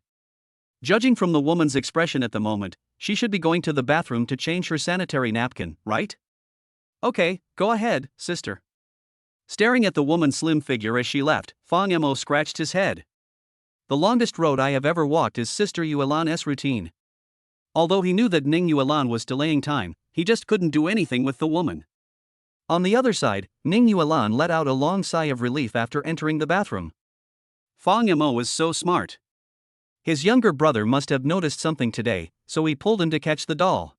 Judging from the woman's expression at the moment, she should be going to the bathroom to change her sanitary napkin, right? "Okay, go ahead, sister." Staring at the woman's slim figure as she left, Fang Yamo scratched his head. the longest road I have ever walked is Sister Yuelan's routine. Although he knew that Ning Yuan was delaying time, he just couldn't do anything with the woman. On the other side, Ning Yuan let out a long sigh of relief after entering the bathroom. Fang Yamo was so smart. His younger brother must have noticed something today, so he pulled him to catch the doll.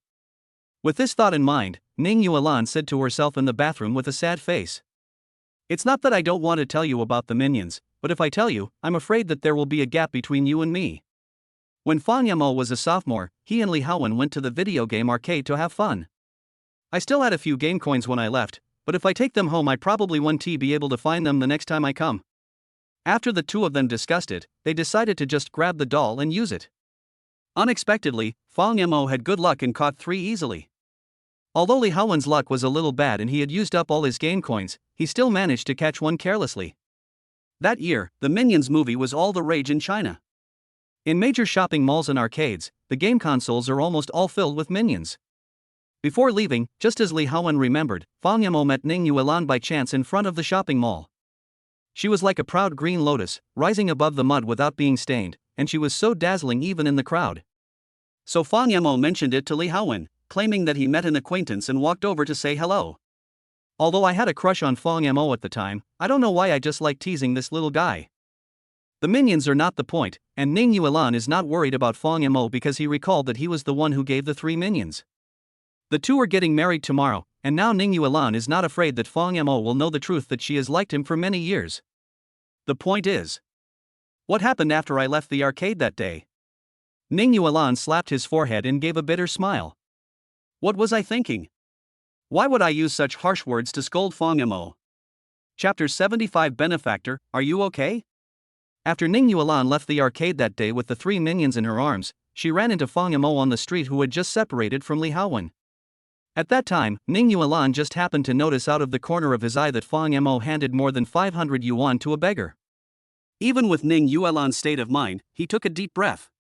With this thought in mind, Ning Yuan said to herself in the bathroom with a sad face. It's not that I don't want to tell you about the minions, but if I tell you, I'm afraid that there will be a gap between you and me. When Fang Yamo was a sophomore, he and Li Haowen went to the video game arcade to have fun. I still had a few game coins when I left, but if I take them home I probably won't be able to find them the next time I come. After the two of them discussed it, they decided to just grab the doll and use it. Unexpectedly, Fang Yamo had good luck and caught 3 easily. Although Li Haowen's luck was a little bad and he had used up all his game coins, he still managed to catch one carelessly. That year, the Minions movie was all the rage in China. In major shopping malls and arcades, the game consoles are almost all filled with minions. Before leaving, just as Li Haowen remembered, Fang Yamo met Ning Yuan by chance in front of the shopping mall. She was like a proud green lotus, rising above the mud without being stained, and she was so dazzling even in the crowd. So Fang Yamo mentioned it to Li Haowen, claiming that he met an acquaintance and walked over to say hello. Although I had a crush on Fang Yamo at the time, I don't know why I just like teasing this little guy. The minions are not the point, and Ning Yuan is not worried about Fang Yamo because he recalled that he was the one who gave the 3 minions. The two are getting married tomorrow, and now Ning Yuan is not afraid that Fang Yamo will know the truth that she has liked him for many years. The point is, what happened after I left the arcade that day? Ning Yuan slapped his forehead and gave a bitter smile. What was I thinking? Why would I use such harsh words to scold Fang Yamo? Chapter 75 Benefactor, are you okay? After Ning Yuan left the arcade that day with the 3 minions in her arms, she ran into Fang Yamo on the street who had just separated from Li Haowen. At that time, Ning Yuan just happened to notice out of the corner of his eye that Fang Yamo handed more than 500 yuan to a beggar. Even with Ning Yuan's state of mind, he took a deep breath.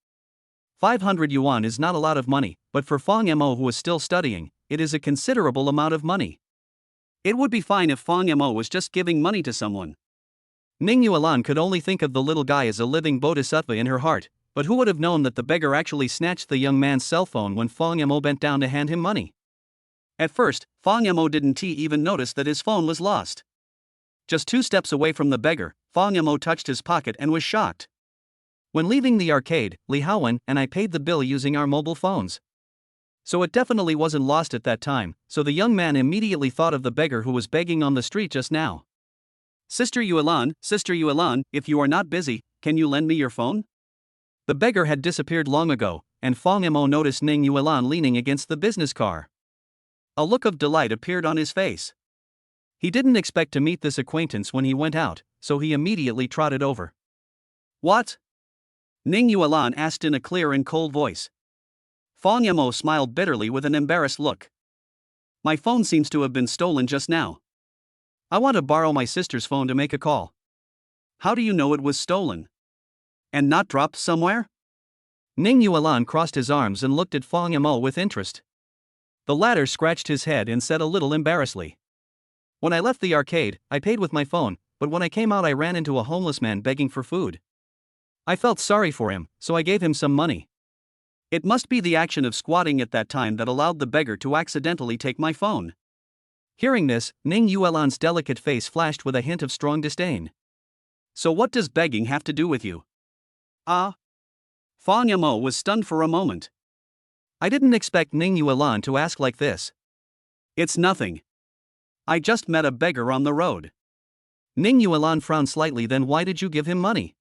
500 yuan is not a lot of money, but for Fang Yamo who was still studying, it is a considerable amount of money. It would be fine if Fang Yamo was just giving money to someone. Ning Yuan could only think of the little guy as a living bodhisattva in her heart, but who would have known that the beggar actually snatched the young man's cell phone when Fang Yamo bent down to hand him money? At first, Fang Yamo didn't even notice that his phone was lost. Just 2 steps away from the beggar, Fang Yamo touched his pocket and was shocked. When leaving the arcade, Li Haowen and I paid the bill using our mobile phones. So it definitely wasn't lost at that time, so the young man immediately thought of the beggar who was begging on the street just now. Sister Yuan, if you are not busy, can you lend me your phone? The beggar had disappeared long ago, and Fang Yamo noticed Ning Yuan leaning against the business car. A look of delight appeared on his face. He didn't expect to meet this acquaintance when he went out, so he immediately trotted over. What? Ning Yuan asked in a clear and cold voice. Fang Yamo smiled bitterly with an embarrassed look. My phone seems to have been stolen just now. I want to borrow my sister's phone to make a call. How do you know it was stolen? And not dropped somewhere? Ning Yuan crossed his arms and looked at Fang Yamo with interest. The latter scratched his head and said a little embarrassedly. When I left the arcade, I paid with my phone, but when I came out I ran into a homeless man begging for food. I felt sorry for him, so I gave him some money. It must be the action of squatting at that time that allowed the beggar to accidentally take my phone. Hearing this, Ning Yuan's delicate face flashed with a hint of strong disdain. So what does begging have to do with you? Ah? Fang Yamo was stunned for a moment. I didn't expect Ning Yuan to ask like this. It's nothing. I just met a beggar on the road. Ning Yuan frowned slightly. Then why did you give him money?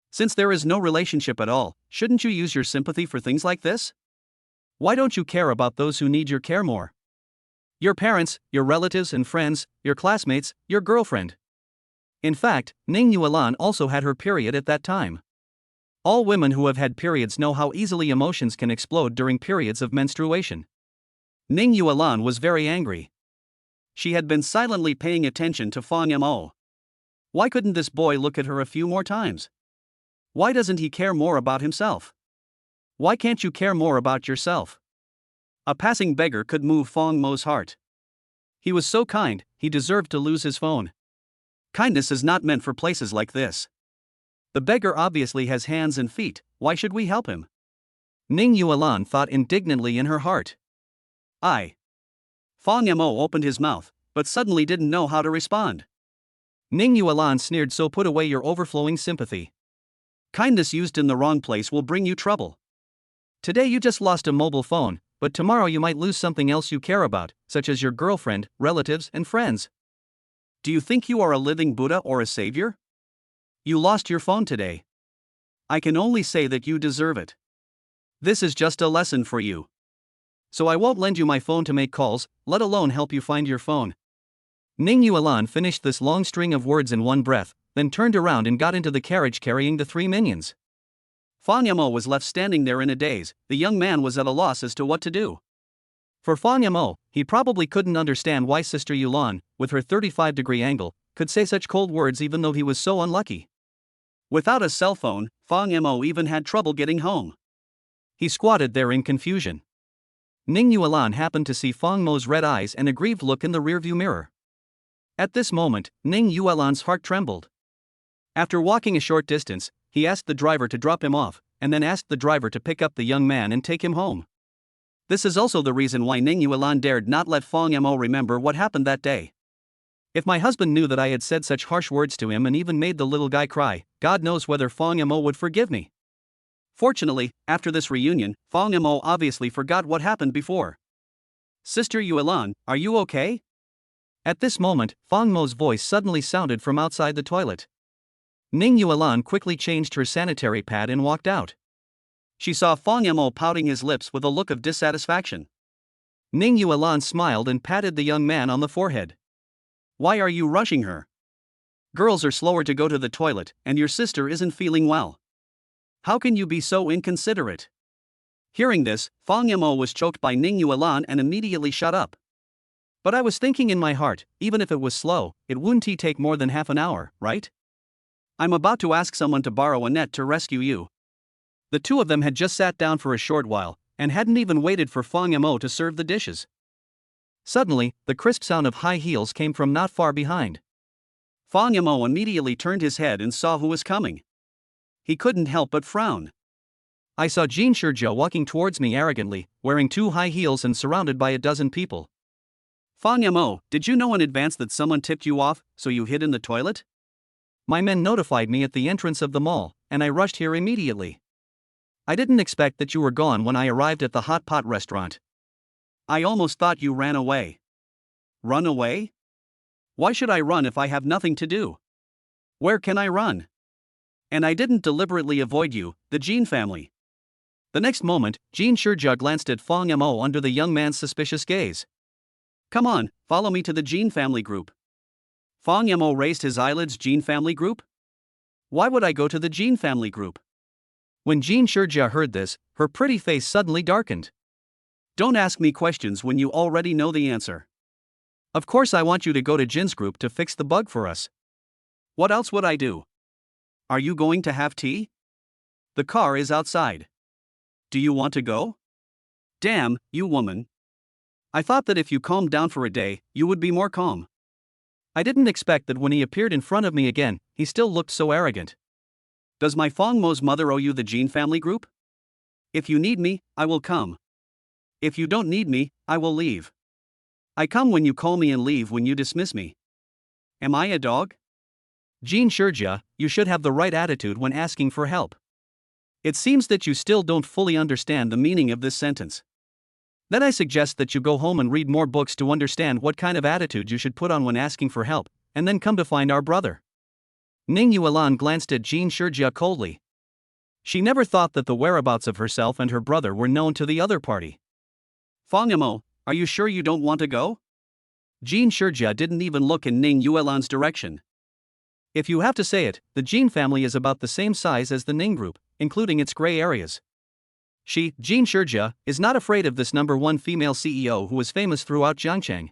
Since there is no relationship at all, shouldn't you use your sympathy for things like this? Why don't you care about those who need your care more? Your parents, your relatives and friends, your classmates, your girlfriend. In fact, Ning Yuan also had her period at that time. All women who have had periods know how easily emotions can explode during periods of menstruation. Ning Yuan was very angry. She had been silently paying attention to Fang Yamo. Why couldn't this boy look at her a few more times? Why doesn't he care more about himself? Why can't you care more about yourself? A passing beggar could move Fang Mo's heart. He was so kind, he deserved to lose his phone. Kindness is not meant for places like this. The beggar obviously has hands and feet, why should we help him? Ning Yuan thought indignantly in her heart. Fang Yamo opened his mouth, but suddenly didn't know how to respond. Ning Yuan sneered, so put away your overflowing sympathy. Kindness used in the wrong place will bring you trouble. Today you just lost a mobile phone, but tomorrow you might lose something else you care about, such as your girlfriend, relatives, and friends. Do you think you are a living Buddha or a savior? You lost your phone today. I can only say that you deserve it. This is just a lesson for you. So I won't lend you my phone to make calls, let alone help you find your phone. Ning Yuan finished this long string of words in one breath, then turned around and got into the carriage carrying the three minions. Fang Yamo was left standing there in a daze. The young man was at a loss as to what to do. For Fang Yamo, he probably couldn't understand why Sister Yuan, with her 35-degree angle, could say such cold words even though he was so unlucky. Without a cell phone, Fang Yamo even had trouble getting home. He squatted there in confusion. Ning Yuan happened to see Fang Mo's red eyes and a grieved look in the rearview mirror. At this moment, Ning Yuan's heart trembled. After walking a short distance, he asked the driver to drop him off, and then asked the driver to pick up the young man and take him home. This is also the reason why Ning Yuan dared not let Fang Yamo remember what happened that day. If my husband knew that I had said such harsh words to him and even made the little guy cry, God knows whether Fang Yamo would forgive me. Fortunately, after this reunion, Fang Yamo obviously forgot what happened before. Sister Yuan, are you okay? At this moment, Fang Mo's voice suddenly sounded from outside the toilet. Ning Yuan quickly changed her sanitary pad and walked out. She saw Fang Yamo pouting his lips with a look of dissatisfaction. Ning Yuan smiled and patted the young man on the forehead. Why are you rushing her? Girls are slower to go to the toilet, and your sister isn't feeling well. How can you be so inconsiderate? Hearing this, Fang Yamo was choked by Ning Yuan and immediately shut up. But I was thinking in my heart, even if it was slow, it wouldn't take more than half an hour, right? I'm about to ask someone to borrow a net to rescue you. The two of them had just sat down for a short while, and hadn't even waited for Fang Yamo to serve the dishes. Suddenly, the crisp sound of high heels came from not far behind. Fang Yamo immediately turned his head and saw who was coming. He couldn't help but frown. I saw Jin Shurjia walking towards me arrogantly, wearing 2 high heels and surrounded by a dozen people. Fang Yamo, did you know in advance that someone tipped you off, so you hid in the toilet? My men notified me at the entrance of the mall, and I rushed here immediately. I didn't expect that you were gone when I arrived at the hot pot restaurant. I almost thought you ran away. Run away? Why should I run if I have nothing to do? Where can I run? And I didn't deliberately avoid you, the Jin family. The next moment, Jin Shurjia glanced at Fang Yamo under the young man's suspicious gaze. Come on, follow me to the Jin family group. Fang Yamo raised his eyelids. Jin family group? Why would I go to the Jin family group? When Jin Shurjia heard this, her pretty face suddenly darkened. Don't ask me questions when you already know the answer. Of course I want you to go to Jin's group to fix the bug for us. What else would I do? Are you going to have tea? The car is outside. Do you want to go? Damn, you woman. I thought that if you calmed down for a day, you would be more calm. I didn't expect that when he appeared in front of me again, he still looked so arrogant. Does my Fang Mo's mother owe you the Jin family group? If you need me, I will come. If you don't need me, I will leave. I come when you call me and leave when you dismiss me. Am I a dog? Jin Shurjia, you should have the right attitude when asking for help. It seems that you still don't fully understand the meaning of this sentence. Then I suggest that you go home and read more books to understand what kind of attitude you should put on when asking for help, and then come to find our brother. Ning Yuan glanced at Jin Shurjia coldly. She never thought that the whereabouts of herself and her brother were known to the other party. Fang Yamo, are you sure you don't want to go? Jin Shurjia didn't even look in Ning Yuan's direction. If you have to say it, the Jin family is about the same size as the Ning group, including its gray areas. She, Jin Shurjia, is not afraid of this #1 female CEO who is famous throughout Jiangcheng.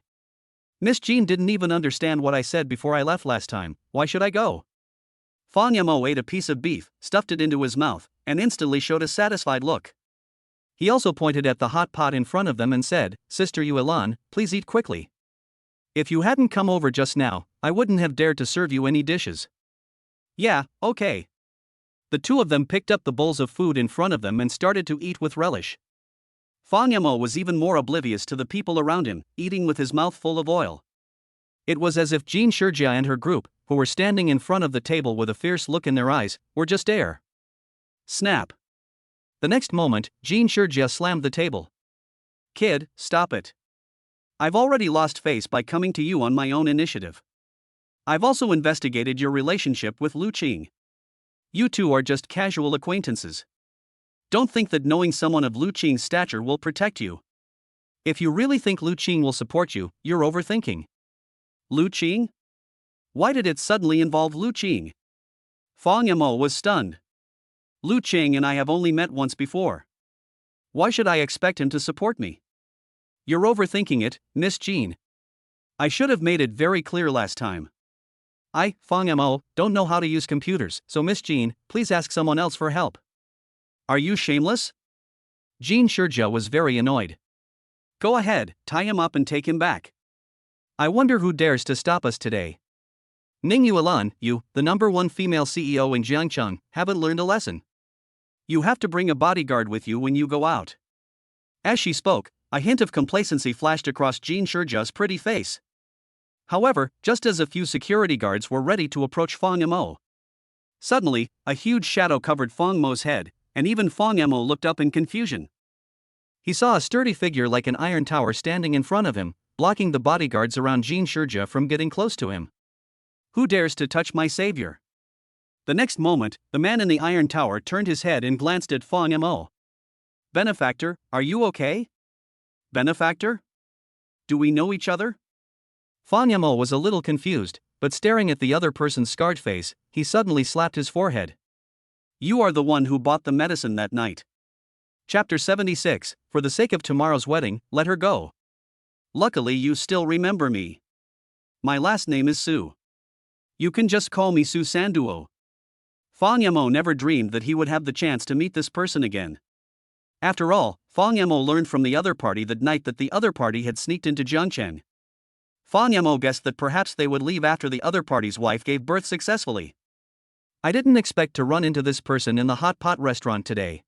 Miss Jin didn't even understand what I said before I left last time. Why should I go? Fang Yamo ate a piece of beef, stuffed it into his mouth, and instantly showed a satisfied look. He also pointed at the hot pot in front of them and said, Sister Yuan, please eat quickly. If you hadn't come over just now, I wouldn't have dared to serve you any dishes. Yeah, okay. The two of them picked up the bowls of food in front of them and started to eat with relish. Fang Yamo was even more oblivious to the people around him, eating with his mouth full of oil. It was as if Jean Shurjia and her group, who were standing in front of the table with a fierce look in their eyes, were just air. Snap. The next moment, Jean Shurjia slammed the table. Kid, stop it. I've already lost face by coming to you on my own initiative. I've also investigated your relationship with Lu Qing. You two are just casual acquaintances. Don't think that knowing someone of Lu Qing's stature will protect you. If you really think Lu Qing will support you, you're overthinking. Lu Qing? Why did it suddenly involve Lu Qing? Fang Yamo was stunned. Lu Qing and I have only met once before. Why should I expect him to support me? You're overthinking it, Miss Jean. I should have made it very clear last time. I, Fang Yamo, don't know how to use computers, so Miss Jean, please ask someone else for help. Are you shameless? Jean Shurjia was very annoyed. Go ahead, tie him up and take him back. I wonder who dares to stop us today. Ning Yuan, you, the #1 female CEO in Jiangcheng, haven't learned a lesson. You have to bring a bodyguard with you when you go out. As she spoke, a hint of complacency flashed across Jean Shurjia's pretty face. However, just as a few security guards were ready to approach Fang Yamo, suddenly, a huge shadow covered Fang Mo's head, and even Fang Yamo looked up in confusion. He saw a sturdy figure like an iron tower standing in front of him, blocking the bodyguards around Jean Shurjia from getting close to him. Who dares to touch my savior? The next moment, the man in the iron tower turned his head and glanced at Fang Yamo. Benefactor, are you okay? Benefactor? Do we know each other? Fang Yamo was a little confused, but staring at the other person's scarred face, he suddenly slapped his forehead. You are the one who bought the medicine that night. Chapter 76, For the sake of tomorrow's wedding, let her go. Luckily you still remember me. My last name is Su. You can just call me Su Sanduo. Fang Yamo never dreamed that he would have the chance to meet this person again. After all, Fang Yamo learned from the other party that night that the other party had sneaked into Jiangcheng. Fang Yamo guessed that perhaps they would leave after the other party's wife gave birth successfully. I didn't expect to run into this person in the hot pot restaurant today.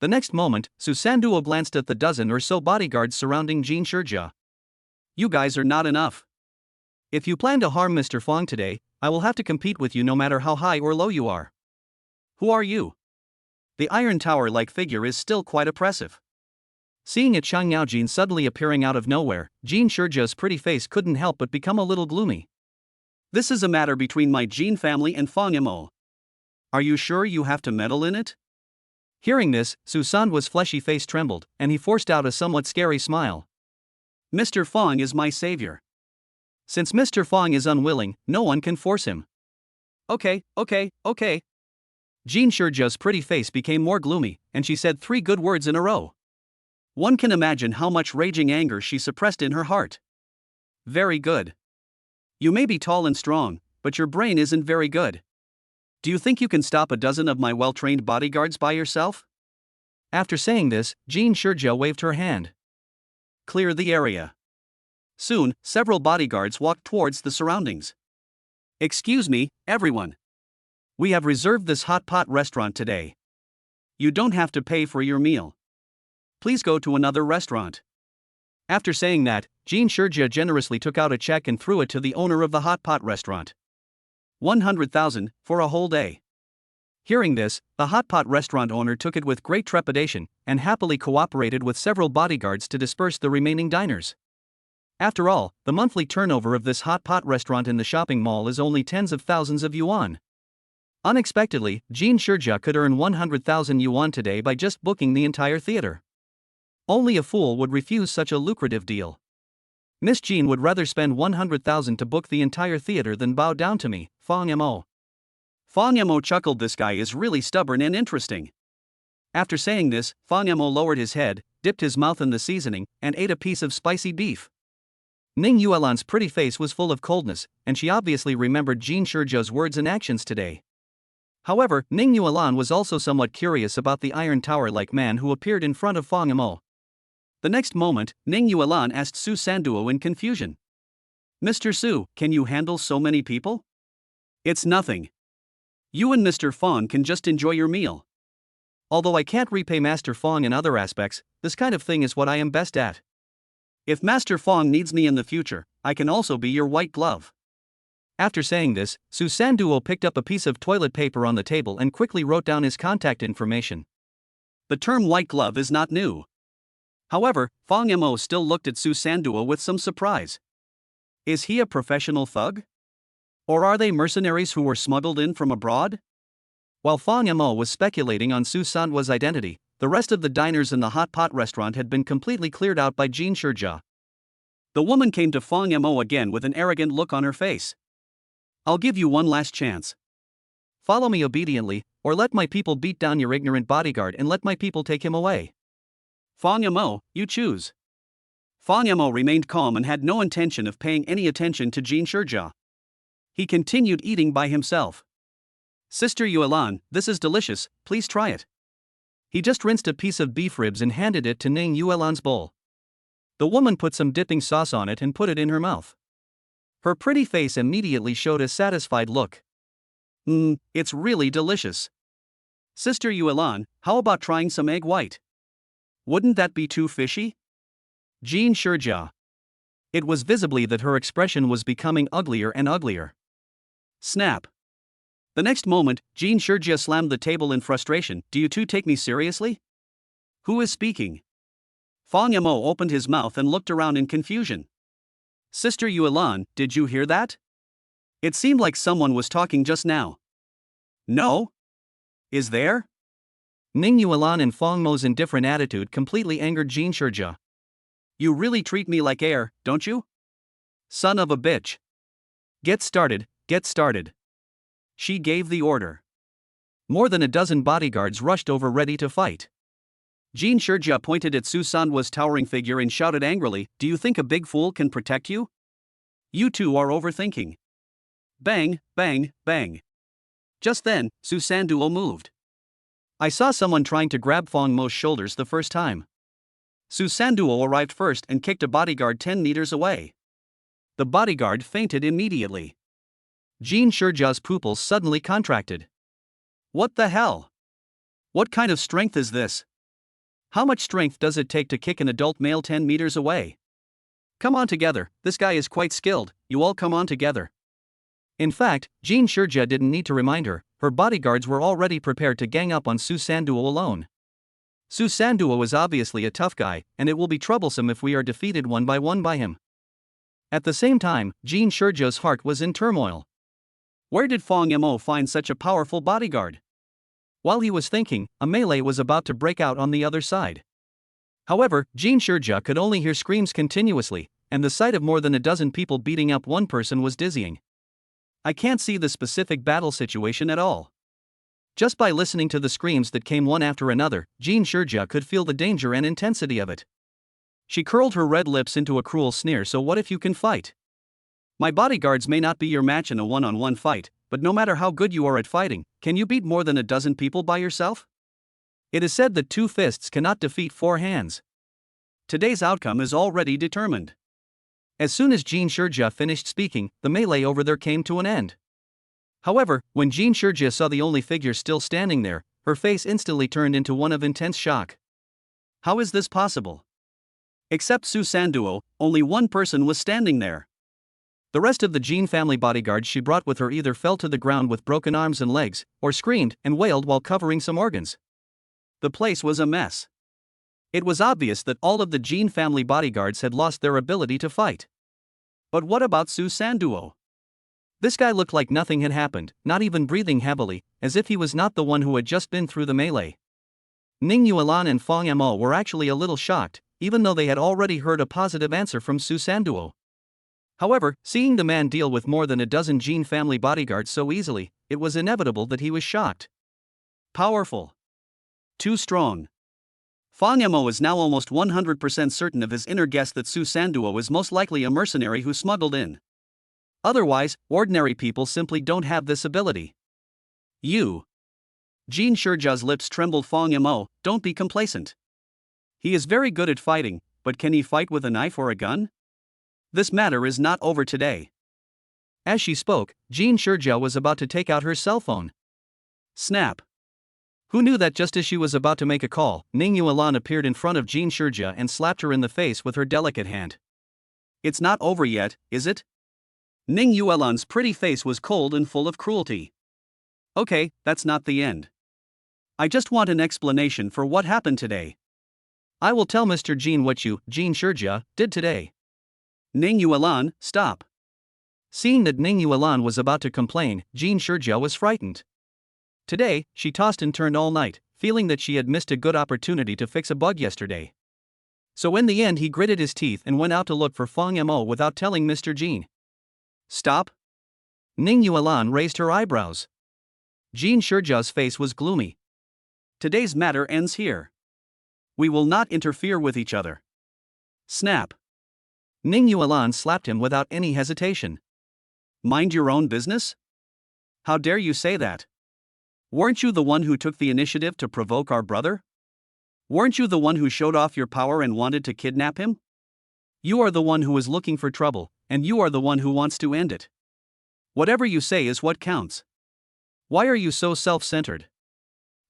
The next moment, Su Sanduo glanced at the dozen or so bodyguards surrounding Jean Shurjia. You guys are not enough. If you plan to harm Mr. Fang today, I will have to compete with you no matter how high or low you are. Who are you? The iron tower-like figure is still quite oppressive. Seeing a Chang Yaojin suddenly appearing out of nowhere, Jean Shurjia's pretty face couldn't help but become a little gloomy. This is a matter between my Jean family and Fang Yamo. Are you sure you have to meddle in it? Hearing this, Su Sanduo's fleshy face trembled, and he forced out a somewhat scary smile. Mr. Fang is my savior. Since Mr. Fang is unwilling, no one can force him. Okay. Jean Shurjia's pretty face became more gloomy, and she said 3 good words in a row. One can imagine how much raging anger she suppressed in her heart. Very good. You may be tall and strong, but your brain isn't very good. Do you think you can stop a dozen of my well-trained bodyguards by yourself? After saying this, Jean Shurjia waved her hand. Clear the area. Soon, several bodyguards walked towards the surroundings. Excuse me, everyone. We have reserved this hot pot restaurant today. You don't have to pay for your meal. Please go to another restaurant. After saying that, Jean Shurjia generously took out a check and threw it to the owner of the hot pot restaurant. 100,000 for a whole day. Hearing this, the hot pot restaurant owner took it with great trepidation and happily cooperated with several bodyguards to disperse the remaining diners. After all, the monthly turnover of this hot pot restaurant in the shopping mall is only tens of thousands of yuan. Unexpectedly, Jean Shurjia could earn 100,000 yuan today by just booking the entire theater. Only a fool would refuse such a lucrative deal. Miss Jean would rather spend 100,000 to book the entire theater than bow down to me, Fang Yamo. Fang Yamo chuckled. This guy is really stubborn and interesting. After saying this, Fang Yamo lowered his head, dipped his mouth in the seasoning, and ate a piece of spicy beef. Ning Yuan's pretty face was full of coldness, and she obviously remembered Jean Shurjia's words and actions today. However, Ning Yuan was also somewhat curious about the iron tower-like man who appeared in front of Fang Yamo. The next moment, Ning Yuan asked Su Sanduo in confusion. Mr. Su, can you handle so many people? It's nothing. You and Mr. Fong can just enjoy your meal. Although I can't repay Master Fong in other aspects, this kind of thing is what I am best at. If Master Fong needs me in the future, I can also be your white glove. After saying this, Su Sanduo picked up a piece of toilet paper on the table and quickly wrote down his contact information. The term white glove is not new. However, Fong Mo still looked at Su Sanduo with some surprise. Is he a professional thug? Or are they mercenaries who were smuggled in from abroad? While Fong Mo was speculating on Su Sanduo's identity, the rest of the diners in the hot pot restaurant had been completely cleared out by Jin Shijia. The woman came to Fong Mo again with an arrogant look on her face. I'll give you one last chance. Follow me obediently, or let my people beat down your ignorant bodyguard and let my people take him away. Fong Mo, you choose. Fong Mo remained calm and had no intention of paying any attention to Jin Shijia. He continued eating by himself. Sister Yuan, this is delicious, please try it. He just rinsed a piece of beef ribs and handed it to Ning Yuan's bowl. The woman put some dipping sauce on it and put it in her mouth. Her pretty face immediately showed a satisfied look. It's really delicious. Sister Yuan, how about trying some egg white? Wouldn't that be too fishy? Jin Shijia. It was visibly that her expression was becoming uglier and uglier. Snap. The next moment, Jin Shijia slammed the table in frustration. Do you two take me seriously? Who is speaking? Fong Mo opened his mouth and looked around in confusion. Sister Yuan, did you hear that? It seemed like someone was talking just now. No? Is there? Ning Yuan and Fong Mo's indifferent attitude completely angered Jin Shijia. You really treat me like air, don't you? Son of a bitch. Get started, get started. She gave the order. More than a dozen bodyguards rushed over ready to fight. Jin Shijia pointed at Su Sanduo's towering figure and shouted angrily, do you think a big fool can protect you? You two are overthinking. Bang, bang, bang. Just then, Su Sanduo moved. I saw someone trying to grab Fong Mo's shoulders the first time. Su Sanduo arrived first and kicked a bodyguard 10 meters away. The bodyguard fainted immediately. Jin Shijia's pupils suddenly contracted. What the hell? What kind of strength is this? How much strength does it take to kick an adult male 10 meters away? Come on together, this guy is quite skilled, you all come on together. In fact, Jin Shijia didn't need to remind her bodyguards were already prepared to gang up on Su Sanduo alone. Su Sanduo is obviously a tough guy, and it will be troublesome if we are defeated one by him. At the same time, Jin Shijia's heart was in turmoil. Where did Fong Mo find such a powerful bodyguard? While he was thinking, a melee was about to break out on the other side. However, Jin Shijia could only hear screams continuously, and the sight of more than a dozen people beating up one person was dizzying. I can't see the specific battle situation at all. Just by listening to the screams that came one after another, Jin Shijia could feel the danger and intensity of it. She curled her red lips into a cruel sneer. So what if you can fight? My bodyguards may not be your match in a one-on-one fight, but no matter how good you are at fighting, can you beat more than a dozen people by yourself? It is said that 2 fists cannot defeat 4 hands. Today's outcome is already determined. As soon as Jin Shijia finished speaking, the melee over there came to an end. However, when Jin Shijia saw the only figure still standing there, her face instantly turned into one of intense shock. How is this possible? Except Su Sanduo, only one person was standing there. The rest of the Jin family bodyguards she brought with her either fell to the ground with broken arms and legs, or screamed and wailed while covering some organs. The place was a mess. It was obvious that all of the Jin family bodyguards had lost their ability to fight. But what about Su Sanduo? This guy looked like nothing had happened, not even breathing heavily, as if he was not the one who had just been through the melee. Ning Yuan and Fong Mo were actually a little shocked, even though they had already heard a positive answer from Su Sanduo. However, seeing the man deal with more than a dozen Jin family bodyguards so easily, it was inevitable that he was shocked. Powerful. Too strong. Fong Mo is now almost 100% certain of his inner guess that Su Sanduo is most likely a mercenary who smuggled in. Otherwise, ordinary people simply don't have this ability. You. Jin Shijia's lips trembled. Fong Mo, don't be complacent. He is very good at fighting, but can he fight with a knife or a gun? This matter is not over today. As she spoke, Jin Shijia was about to take out her cell phone. Snap. Who knew that just as she was about to make a call, Ning Yuan appeared in front of Jean Shurjia and slapped her in the face with her delicate hand. It's not over yet, is it? Ning Yuan's pretty face was cold and full of cruelty. Okay, that's not the end. I just want an explanation for what happened today. I will tell Mr. Jean what you, Jean Shurjia, did today. Ning Yuan, stop. Seeing that Ning Yuan was about to complain, Jean Shurjia was frightened. Today, she tossed and turned all night, feeling that she had missed a good opportunity to fix a bug yesterday. So in the end he gritted his teeth and went out to look for Fang Mo without telling Mr. Jean. Stop? Ning Yuan raised her eyebrows. Jean Shurjia's face was gloomy. Today's matter ends here. We will not interfere with each other. Snap. Ning Yuan slapped him without any hesitation. Mind your own business? How dare you say that? Weren't you the one who took the initiative to provoke our brother? Weren't you the one who showed off your power and wanted to kidnap him? You are the one who is looking for trouble, and you are the one who wants to end it. Whatever you say is what counts. Why are you so self-centered?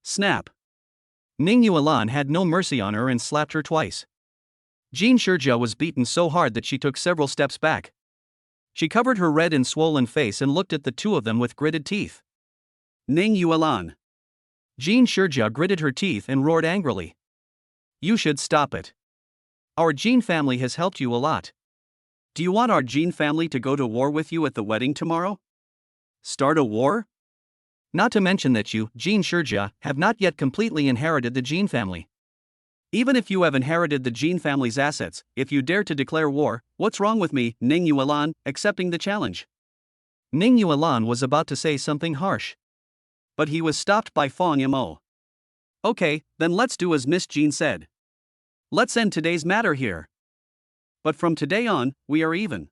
Snap. Ning Yuan had no mercy on her and slapped her twice. Jean Shurjia was beaten so hard that she took several steps back. She covered her red and swollen face and looked at the two of them with gritted teeth. Ning Yuan. Jean Shurjia gritted her teeth and roared angrily. You should stop it. Our Jean family has helped you a lot. Do you want our Jean family to go to war with you at the wedding tomorrow? Start a war? Not to mention that you, Jean Shurjia, have not yet completely inherited the Jean family. Even if you have inherited the Jean family's assets, if you dare to declare war, what's wrong with me, Ning Yuan, accepting the challenge? Ning Yuan was about to say something harsh. But he was stopped by Fang Mo. Okay, then let's do as Miss Jean said. Let's end today's matter here. But from today on, we are even.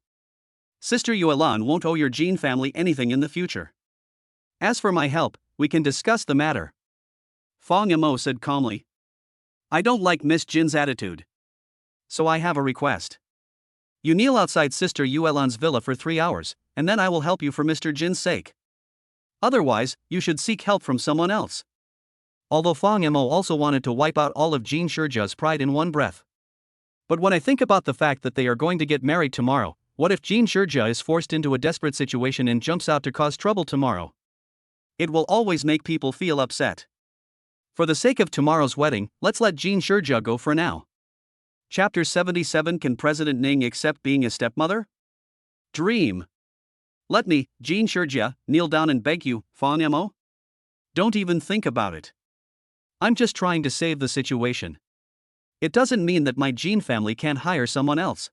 Sister Yuan won't owe your Jean family anything in the future. As for my help, we can discuss the matter. Fang Mo said calmly. I don't like Miss Jin's attitude. So I have a request. You kneel outside Sister Yuan's villa for 3 hours, and then I will help you for Mr. Jin's sake. Otherwise, you should seek help from someone else. Although Fang Mo also wanted to wipe out all of Jean Shurjia's pride in one breath. But when I think about the fact that they are going to get married tomorrow, what if Jean Shurjia is forced into a desperate situation and jumps out to cause trouble tomorrow? It will always make people feel upset. For the sake of tomorrow's wedding, let's let Jean Shurjia go for now. Chapter 77. Can President Ning accept being a stepmother? Dream. Let me, Jean Shurjia, kneel down and beg you, Fang Mo. Don't even think about it. I'm just trying to save the situation. It doesn't mean that my Jean family can't hire someone else.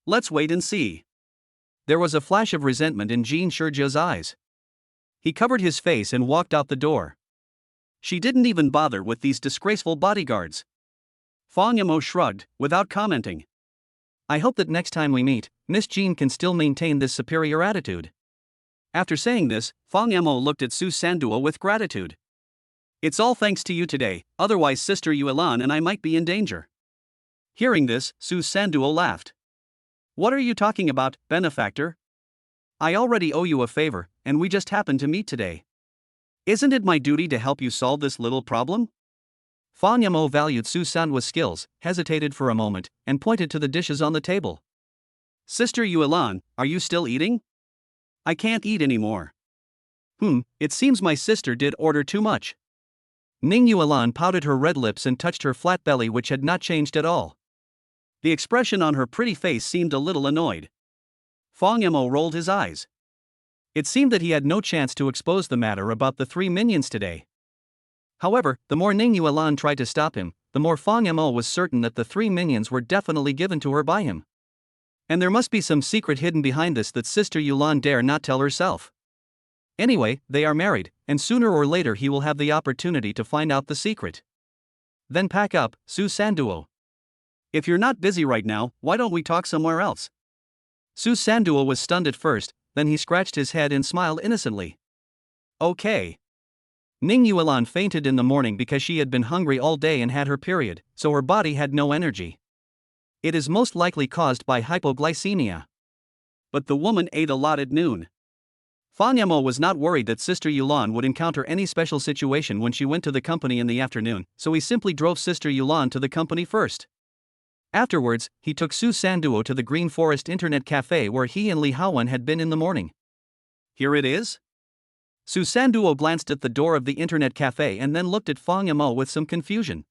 Let's wait and see. There was a flash of resentment in Jean Shurjia's eyes. He covered his face and walked out the door. She didn't even bother with these disgraceful bodyguards. Fang Mo shrugged, without commenting. I hope that next time we meet, Miss Jean can still maintain this superior attitude. After saying this, Fang Mo looked at Su Sanduo with gratitude. It's all thanks to you today, otherwise Sister Yuan and I might be in danger. Hearing this, Su Sanduo laughed. What are you talking about, benefactor? I already owe you a favor, and we just happened to meet today. Isn't it my duty to help you solve this little problem? Fang Mo valued Su Sanduo's skills, hesitated for a moment, and pointed to the dishes on the table. Sister Yuan, are you still eating? I can't eat anymore. It seems my sister did order too much. Ning Yuan pouted her red lips and touched her flat belly, which had not changed at all. The expression on her pretty face seemed a little annoyed. Fang Mo rolled his eyes. It seemed that he had no chance to expose the matter about the 3 minions today. However, the more Ning Yuan tried to stop him, the more Fang Mo was certain that the 3 minions were definitely given to her by him. And there must be some secret hidden behind this that Sister Yuan dare not tell herself. Anyway, they are married, and sooner or later he will have the opportunity to find out the secret. Then pack up, Su Sanduo. If you're not busy right now, why don't we talk somewhere else? Su Sanduo was stunned at first, then he scratched his head and smiled innocently. Okay. Ning Yuan fainted in the morning because she had been hungry all day and had her period, so her body had no energy. It is most likely caused by hypoglycemia. But the woman ate a lot at noon. Fang Yamo was not worried that Sister Yulan would encounter any special situation when she went to the company in the afternoon, so he simply drove Sister Yulan to the company first. Afterwards, he took Su Sanduo to the Green Forest Internet Cafe where he and Li Haowen had been in the morning. Here it is? Su Sanduo glanced at the door of the Internet Cafe and then looked at Fang Yamo with some confusion.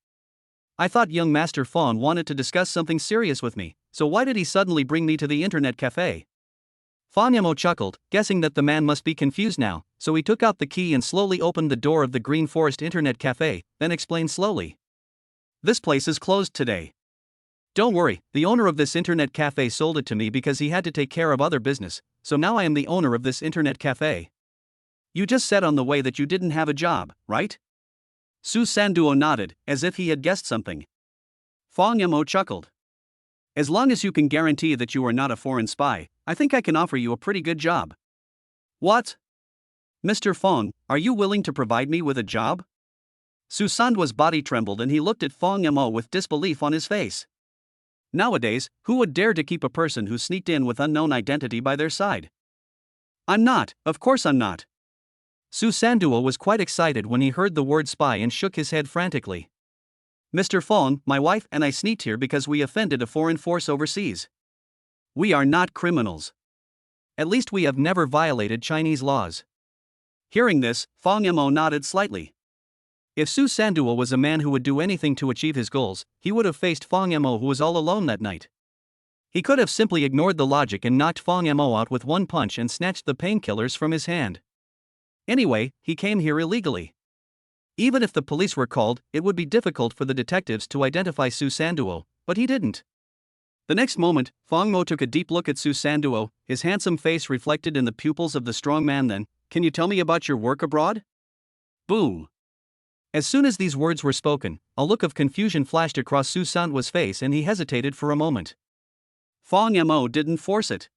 I thought young Master Fawn wanted to discuss something serious with me, so why did he suddenly bring me to the Internet Cafe? Fang Yamo chuckled, guessing that the man must be confused now, so he took out the key and slowly opened the door of the Green Forest Internet Cafe, then explained slowly. This place is closed today. Don't worry, the owner of this internet cafe sold it to me because he had to take care of other business, so now I am the owner of this internet cafe. You just said on the way that you didn't have a job, right? Su Sanduo nodded, as if he had guessed something. Fang Yamo chuckled. As long as you can guarantee that you are not a foreign spy, I think I can offer you a pretty good job. What? Mr. Fang, are you willing to provide me with a job? Su Sanduo's body trembled and he looked at Fang Yamo with disbelief on his face. Nowadays, who would dare to keep a person who sneaked in with unknown identity by their side? I'm not, of course I'm not. Su Sanduo was quite excited when he heard the word spy and shook his head frantically. Mr. Fong, my wife and I sneaked here because we offended a foreign force overseas. We are not criminals. At least we have never violated Chinese laws. Hearing this, Fang Yamo nodded slightly. If Su Sanduo was a man who would do anything to achieve his goals, he would have faced Fang Yamo, who was all alone that night. He could have simply ignored the logic and knocked Fang Yamo out with one punch and snatched the painkillers from his hand. Anyway, he came here illegally. Even if the police were called, it would be difficult for the detectives to identify Su Sanduo, but he didn't. The next moment, Fang Mo took a deep look at Su Sanduo, his handsome face reflected in the pupils of the strong man. Then, can you tell me about your work abroad? Boom. As soon as these words were spoken, a look of confusion flashed across Su Sanduo's face and he hesitated for a moment. Fang Yamo didn't force it.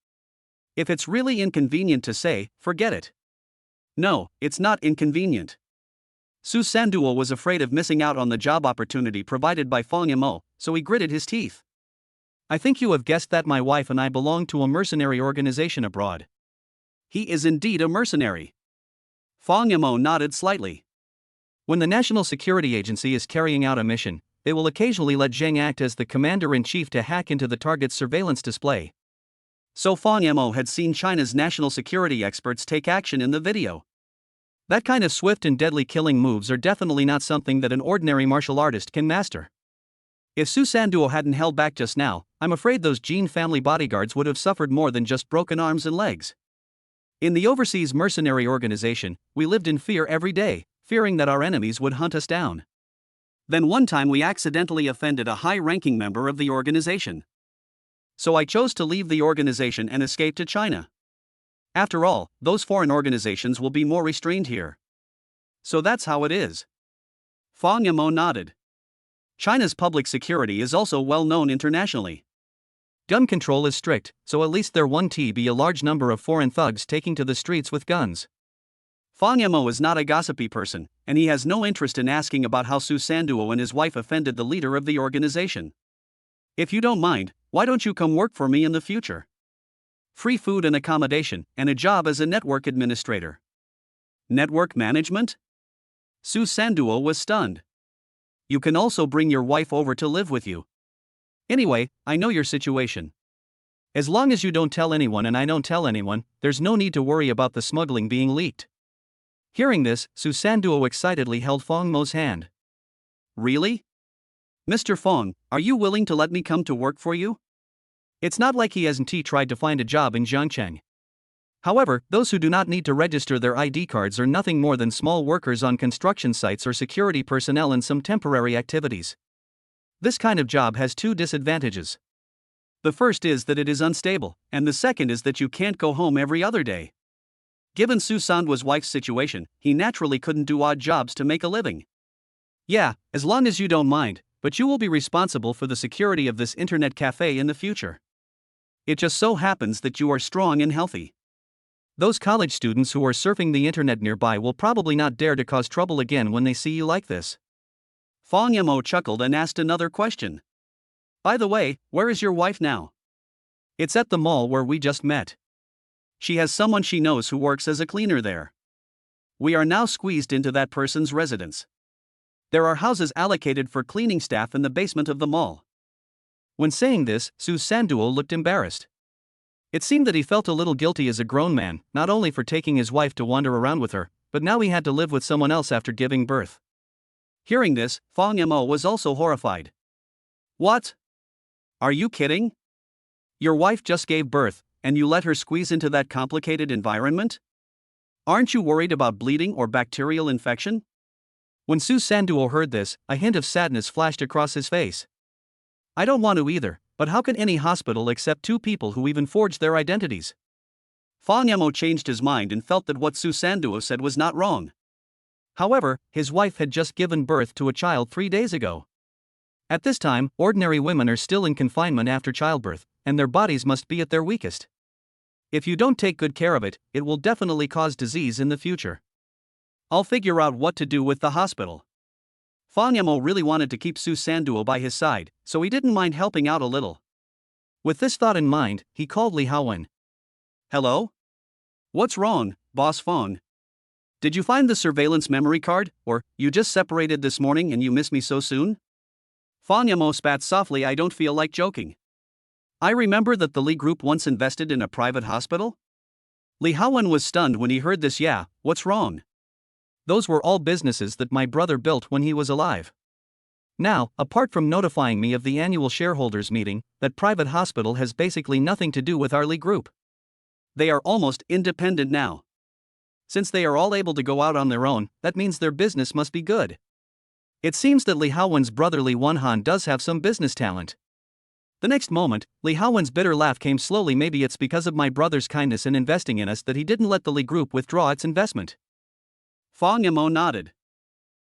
If it's really inconvenient to say, forget it. No, it's not inconvenient. Su Sanduo was afraid of missing out on the job opportunity provided by Fang Yamo, so he gritted his teeth. I think you have guessed that my wife and I belong to a mercenary organization abroad. He is indeed a mercenary. Fang Yamo nodded slightly. When the National Security Agency is carrying out a mission, they will occasionally let Zheng act as the commander-in-chief to hack into the target's surveillance display. So Fang Yamo had seen China's national security experts take action in the video. That kind of swift and deadly killing moves are definitely not something that an ordinary martial artist can master. If Su Sanduo hadn't held back just now, I'm afraid those Jin family bodyguards would have suffered more than just broken arms and legs. In the overseas mercenary organization, we lived in fear every day, fearing that our enemies would hunt us down. Then one time we accidentally offended a high-ranking member of the organization. So I chose to leave the organization and escape to China. After all, those foreign organizations will be more restrained here. So that's how it is. Fang Yamo nodded. China's public security is also well known internationally. Gun control is strict, so at least there won't be a large number of foreign thugs taking to the streets with guns. Fang Yamo is not a gossipy person, and he has no interest in asking about how Su Sanduo and his wife offended the leader of the organization. If you don't mind, why don't you come work for me in the future? Free food and accommodation, and a job as a network administrator. Network management? Su Sanduo was stunned. You can also bring your wife over to live with you. Anyway, I know your situation. As long as you don't tell anyone and I don't tell anyone, there's no need to worry about the smuggling being leaked. Hearing this, Su Sanduo excitedly held Fang Mo's hand. Really? Mr. Fang, are you willing to let me come to work for you? It's not like he hasn't tried to find a job in Zhangcheng. However, those who do not need to register their ID cards are nothing more than small workers on construction sites or security personnel in some temporary activities. This kind of job has two disadvantages. The first is that it is unstable, and the second is that you can't go home every other day. Given Su Sanduo's wife's situation, he naturally couldn't do odd jobs to make a living. Yeah, as long as you don't mind, but you will be responsible for the security of this internet cafe in the future. It just so happens that you are strong and healthy. Those college students who are surfing the internet nearby will probably not dare to cause trouble again when they see you like this. Fang Yamo chuckled and asked another question. By the way, where is your wife now? It's at the mall where we just met. She has someone she knows who works as a cleaner there. We are now squeezed into that person's residence. There are houses allocated for cleaning staff in the basement of the mall. When saying this, Su Sanduo looked embarrassed. It seemed that he felt a little guilty as a grown man, not only for taking his wife to wander around with her, but now he had to live with someone else after giving birth. Hearing this, Fang Yamo was also horrified. What? Are you kidding? Your wife just gave birth, and you let her squeeze into that complicated environment? Aren't you worried about bleeding or bacterial infection? When Su Sanduo heard this, a hint of sadness flashed across his face. I don't want to either, but how can any hospital accept two people who even forged their identities? Fang Yamo changed his mind and felt that what Su Sanduo said was not wrong. However, his wife had just given birth to a child 3 days ago. At this time, ordinary women are still in confinement after childbirth, and their bodies must be at their weakest. If you don't take good care of it, it will definitely cause disease in the future. I'll figure out what to do with the hospital. Fang Yamo really wanted to keep Su Sanduo by his side, so he didn't mind helping out a little. With this thought in mind, he called Li Haowen. Hello? What's wrong, Boss Fang? Did you find the surveillance memory card, or you just separated this morning and you miss me so soon? Fang Yamo spat softly. I don't feel like joking. I remember that the Li Group once invested in a private hospital? Li Haowen was stunned when he heard this. Yeah, what's wrong? Those were all businesses that my brother built when he was alive. Now, apart from notifying me of the annual shareholders meeting, that private hospital has basically nothing to do with our Li Group. They are almost independent now. Since they are all able to go out on their own, that means their business must be good. It seems that Li Haowen's brother Li Wanhan does have some business talent. The next moment, Li Haowen's bitter laugh came slowly. Maybe it's because of my brother's kindness in investing in us that he didn't let the Li Group withdraw its investment. Fang Yamo nodded.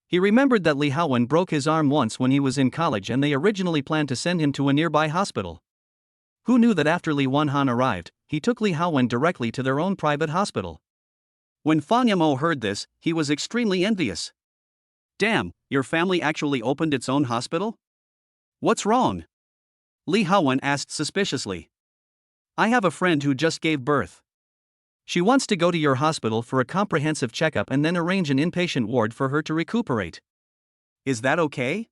He remembered that Li Haowen broke his arm once when he was in college and they originally planned to send him to a nearby hospital. Who knew that after Li Wanhan arrived, he took Li Haowen directly to their own private hospital. When Fang Yamo heard this, he was extremely envious. Damn, your family actually opened its own hospital? What's wrong? Li Haowen asked suspiciously. I have a friend who just gave birth. She wants to go to your hospital for a comprehensive checkup and then arrange an inpatient ward for her to recuperate. Is that okay?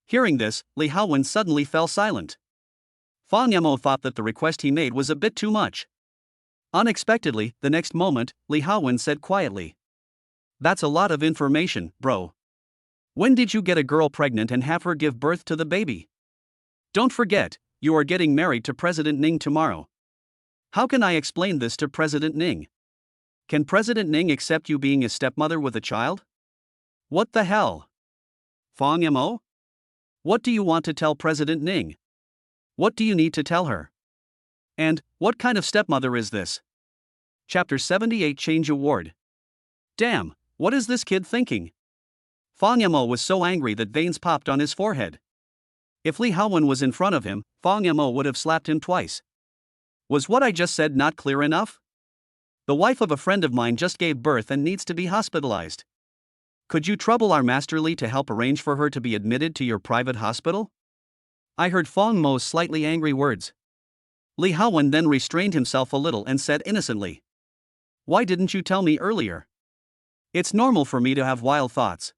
Hearing this, Li Haowen suddenly fell silent. Fang Yamo thought that the request he made was a bit too much. Unexpectedly, the next moment, Li Haowen said quietly. That's a lot of information, bro. When did you get a girl pregnant and have her give birth to the baby? Don't forget, you are getting married to President Ning tomorrow. How can I explain this to President Ning? Can President Ning accept you being a stepmother with a child? What the hell? Fang Yamo? What do you want to tell President Ning? What do you need to tell her? And, what kind of stepmother is this? Chapter 78 Change Award. Damn, what is this kid thinking? Fang Yamo was so angry that veins popped on his forehead. If Li Haowen was in front of him, Fang Yamo would have slapped him twice. Was what I just said not clear enough? The wife of a friend of mine just gave birth and needs to be hospitalized. Could you trouble our Master Li to help arrange for her to be admitted to your private hospital? I heard Fang Mo's slightly angry words. Li Haowen then restrained himself a little and said innocently. Why didn't you tell me earlier? It's normal for me to have wild thoughts.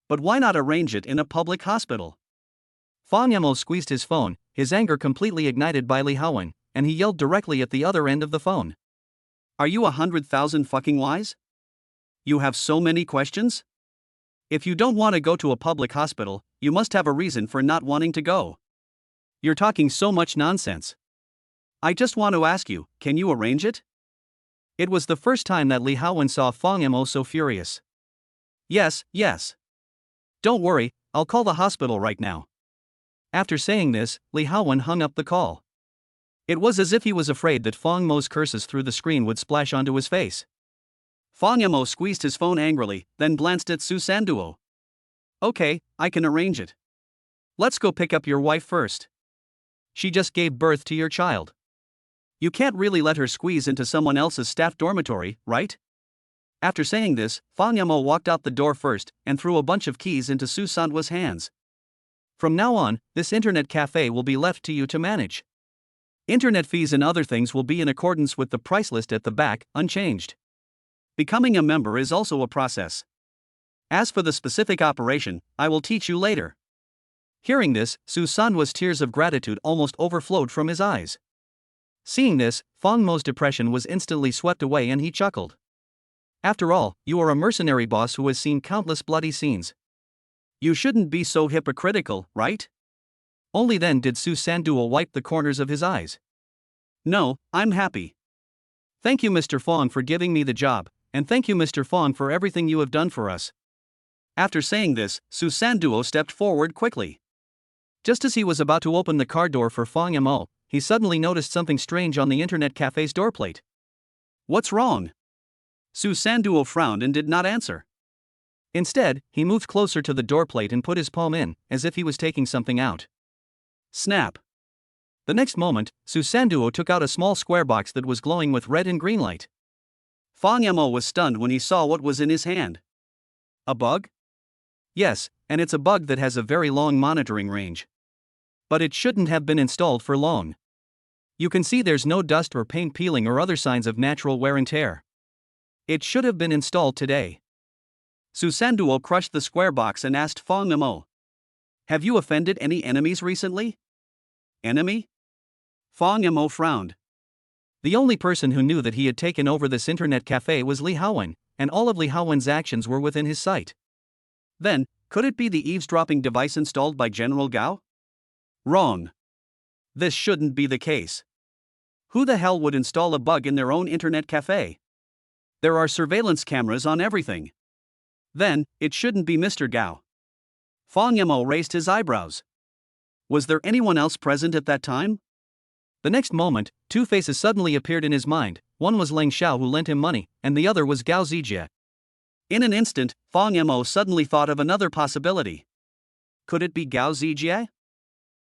But why not arrange it in a public hospital? Fang Yamo squeezed his phone, his anger completely ignited by Li Haowen, and he yelled directly at the other end of the phone. Are you 100,000 fucking wise? You have so many questions? If you don't want to go to a public hospital, you must have a reason for not wanting to go. You're talking so much nonsense. I just want to ask you, can you arrange it? It was the first time that Li Haowen saw Fang Yamo so furious. Yes. Don't worry, I'll call the hospital right now. After saying this, Li Haowen hung up the call. It was as if he was afraid that Fang Mo's curses through the screen would splash onto his face. Fang Yamo squeezed his phone angrily, then glanced at Su Sanduo. Okay, I can arrange it. Let's go pick up your wife first. She just gave birth to your child. You can't really let her squeeze into someone else's staff dormitory, right? After saying this, Fang Yamo walked out the door first and threw a bunch of keys into Su Sanduo's hands. From now on, this internet cafe will be left to you to manage. Internet fees and other things will be in accordance with the price list at the back, unchanged. Becoming a member is also a process. As for the specific operation, I will teach you later. Hearing this, Su-san's tears of gratitude almost overflowed from his eyes. Seeing this, Fang Mo's depression was instantly swept away and he chuckled. After all, you are a mercenary boss who has seen countless bloody scenes. You shouldn't be so hypocritical, right? Only then did Su-san wipe the corners of his eyes. No, I'm happy. Thank you, Mr. Fang, for giving me the job, and thank you, Mr. Fang, for everything you have done for us. After saying this, Su-san stepped forward quickly. Just as he was about to open the car door for Fang Mo, he suddenly noticed something strange on the internet cafe's door plate. What's wrong? Su-san frowned and did not answer. Instead, he moved closer to the door plate and put his palm in, as if he was taking something out. Snap! The next moment, Su-san took out a small square box that was glowing with red and green light. Fang Mo was stunned when he saw what was in his hand. A bug? Yes, and it's a bug that has a very long monitoring range. But it shouldn't have been installed for long. You can see there's no dust or paint peeling or other signs of natural wear and tear. It should have been installed today. Su-san crushed the square box and asked Fang Mo, "Have you offended any enemies recently?" Enemy? Fang Mo frowned. The only person who knew that he had taken over this internet cafe was Li Haowen, and all of Li Haowen's actions were within his sight. Then, could it be the eavesdropping device installed by General Gao? Wrong. This shouldn't be the case. Who the hell would install a bug in their own internet cafe? There are surveillance cameras on everything. Then, it shouldn't be Mr. Gao. Fang Mo raised his eyebrows. Was there anyone else present at that time? The next moment, two faces suddenly appeared in his mind. One was Leng Xiao, who lent him money, and the other was Gao Zijie. In an instant, Fang Mo suddenly thought of another possibility. Could it be Gao Zijie?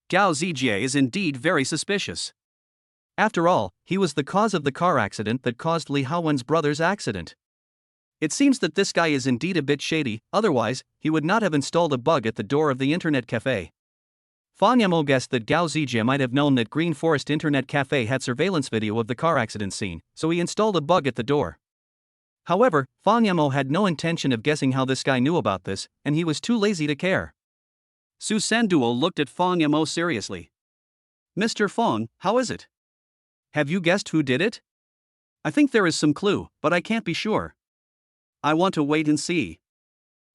Gao Zijie is indeed very suspicious. After all, he was the cause of the car accident that caused Li Haowen's brother's accident. It seems that this guy is indeed a bit shady, otherwise, he would not have installed a bug at the door of the internet cafe. Fang Mo guessed that Gao Zijie might have known that Green Forest Internet Cafe had surveillance video of the car accident scene, so he installed a bug at the door. However, Fang Mo had no intention of guessing how this guy knew about this, and he was too lazy to care. Su-san looked at Fang Mo seriously. Mr. Fang, how is it? Have you guessed who did it? I think there is some clue, but I can't be sure. I want to wait and see.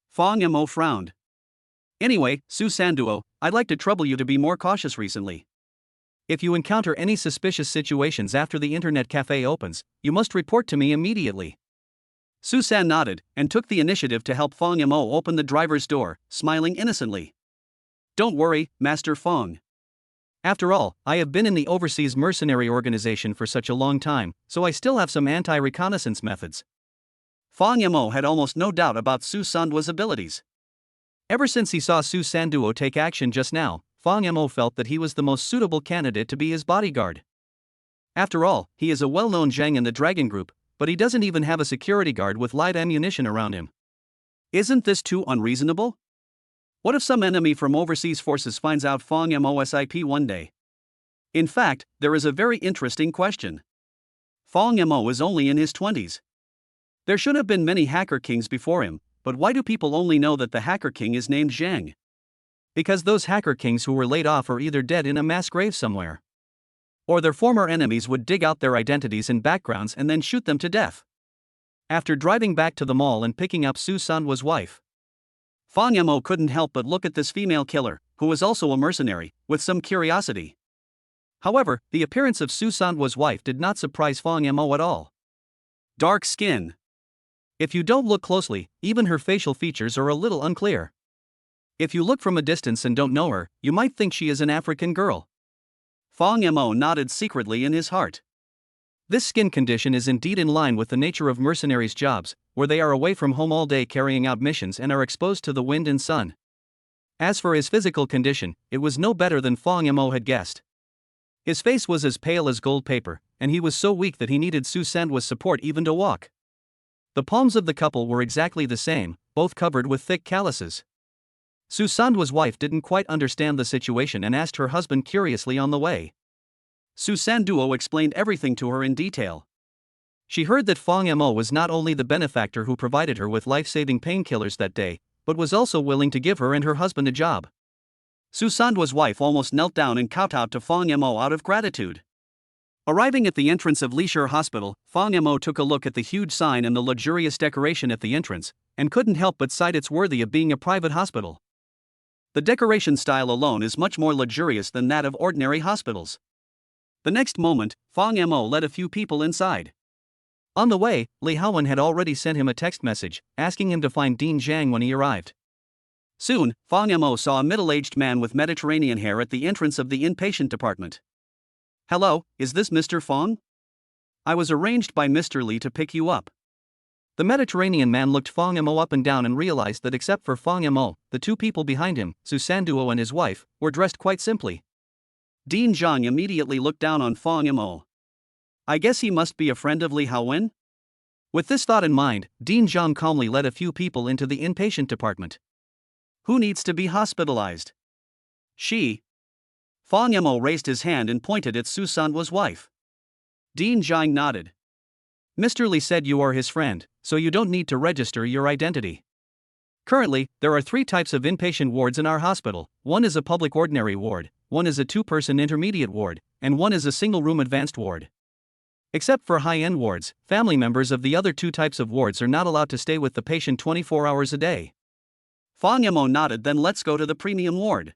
Fang Mo frowned. Anyway, Su-san, I'd like to trouble you to be more cautious recently. If you encounter any suspicious situations after the internet cafe opens, you must report to me immediately. Su-san nodded, and took the initiative to help Fang Mo open the driver's door, smiling innocently. Don't worry, Master Fang. After all, I have been in the overseas mercenary organization for such a long time, so I still have some anti-reconnaissance methods. Fang Mo had almost no doubt about Su-san's abilities. Ever since he saw Su-san take action just now, Fang Mo felt that he was the most suitable candidate to be his bodyguard. After all, he is a well-known Zhang in the Dragon Group, but he doesn't even have a security guard with light ammunition around him. Isn't this too unreasonable? What if some enemy from overseas forces finds out Fang Mo's IP one day? In fact, there is a very interesting question. Fang Mo is only in his 20s. There should have been many hacker kings before him, but why do people only know that the hacker king is named Zhang? Because those hacker kings who were laid off are either dead in a mass grave somewhere, or their former enemies would dig out their identities and backgrounds and then shoot them to death. After driving back to the mall and picking up Su-san's wife, Fang Mo couldn't help but look at this female killer, who was also a mercenary, with some curiosity. However, the appearance of Su-san's wife did not surprise Fang Mo at all. Dark skin. If you don't look closely, even her facial features are a little unclear. If you look from a distance and don't know her, you might think she is an African girl. Fang Mo nodded secretly in his heart. This skin condition is indeed in line with the nature of mercenaries' jobs, where they are away from home all day carrying out missions and are exposed to the wind and sun. As for his physical condition, it was no better than Fang Mo had guessed. His face was as pale as gold paper, and he was so weak that he needed Su-san's support even to walk. The palms of the couple were exactly the same, both covered with thick calluses. Su-san's wife didn't quite understand the situation and asked her husband curiously on the way. Su Sanduo explained everything to her in detail. She heard that Fang Mo was not only the benefactor who provided her with life-saving painkillers that day, but was also willing to give her and her husband a job. Su Sanduo's wife almost knelt down and kowtowed to Fang Mo out of gratitude. Arriving at the entrance of Lishur Hospital, Fang Mo took a look at the huge sign and the luxurious decoration at the entrance, and couldn't help but cite it's worthy of being a private hospital. The decoration style alone is much more luxurious than that of ordinary hospitals. The next moment, Fang Mo led a few people inside. On the way, Li Haowen had already sent him a text message, asking him to find Dean Zhang when he arrived. Soon, Fang Mo saw a middle-aged man with Mediterranean hair at the entrance of the inpatient department. "Hello, is this Mr. Fang? I was arranged by Mr. Li to pick you up." The Mediterranean man looked Fang Mo up and down and realized that except for Fang Mo, the two people behind him, Su Sanduo and his wife, were dressed quite simply. Dean Zhang immediately looked down on Fang Mo. I guess he must be a friend of Li Haowen? With this thought in mind, Dean Zhang calmly led a few people into the inpatient department. Who needs to be hospitalized? She. Fang Mo raised his hand and pointed at Su Sanduo's wife. Dean Zhang nodded. Mr. Li said you are his friend, so you don't need to register your identity. Currently, there are 3 types of inpatient wards in our hospital. One is a public ordinary ward, one is a 2-person intermediate ward, and one is a single-room advanced ward. Except for high-end wards, family members of the other 2 types of wards are not allowed to stay with the patient 24 hours a day. Fang Mo nodded. Then let's go to the premium ward.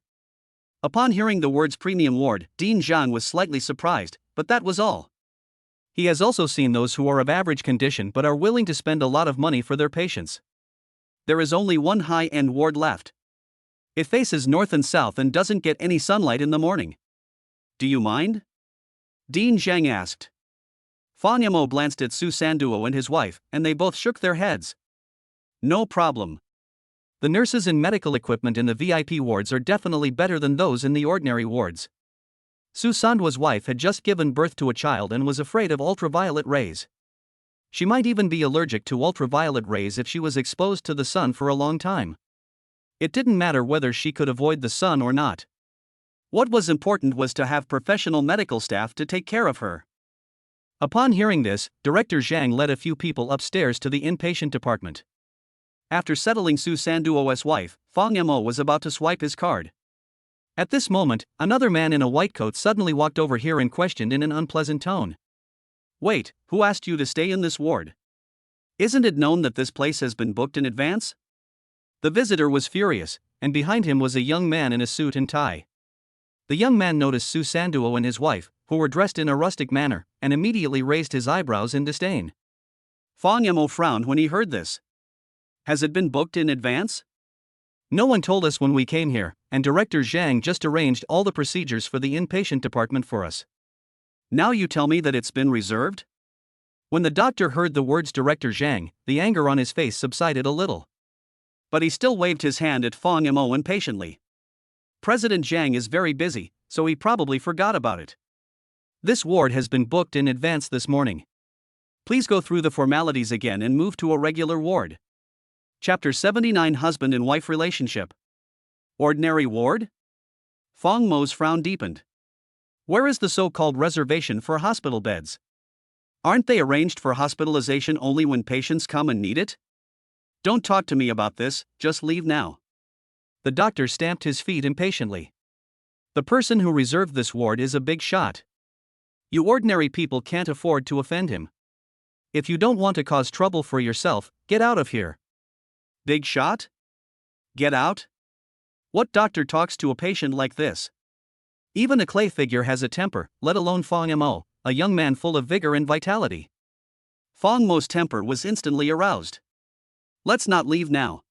Upon hearing the words premium ward, Dean Zhang was slightly surprised, but that was all. He has also seen those who are of average condition but are willing to spend a lot of money for their patients. There is only one high-end ward left. It faces north and south and doesn't get any sunlight in the morning. Do you mind? Dean Zhang asked. Fang Mo glanced at Su Sanduo and his wife, and they both shook their heads. No problem. The nurses and medical equipment in the VIP wards are definitely better than those in the ordinary wards. Su Sanduo's wife had just given birth to a child and was afraid of ultraviolet rays. She might even be allergic to ultraviolet rays if she was exposed to the sun for a long time. It didn't matter whether she could avoid the sun or not. What was important was to have professional medical staff to take care of her. Upon hearing this, Director Zhang led a few people upstairs to the inpatient department. After settling Su Sanduo's wife, Fang Mo was about to swipe his card. At this moment, another man in a white coat suddenly walked over here and questioned in an unpleasant tone. Wait, who asked you to stay in this ward? Isn't it known that this place has been booked in advance? The visitor was furious, and behind him was a young man in a suit and tie. The young man noticed Su Sanduo and his wife, who were dressed in a rustic manner, and immediately raised his eyebrows in disdain. Fang Mo frowned when he heard this. Has it been booked in advance? No one told us when we came here, and Director Zhang just arranged all the procedures for the inpatient department for us. Now you tell me that it's been reserved? When the doctor heard the words Director Zhang, the anger on his face subsided a little. But he still waved his hand at Fang Mo impatiently. President Zhang is very busy, so he probably forgot about it. This ward has been booked in advance this morning. Please go through the formalities again and move to a regular ward. Chapter 79 Husband and Wife Relationship. Ordinary ward? Fang Mo's frown deepened. Where is the so-called reservation for hospital beds? Aren't they arranged for hospitalization only when patients come and need it? Don't talk to me about this, just leave now. The doctor stamped his feet impatiently. The person who reserved this ward is a big shot. You ordinary people can't afford to offend him. If you don't want to cause trouble for yourself, get out of here. Big shot? Get out? What doctor talks to a patient like this? Even a clay figure has a temper, let alone Fang Mo, a young man full of vigor and vitality. Fang Mo's temper was instantly aroused. Let's not leave now.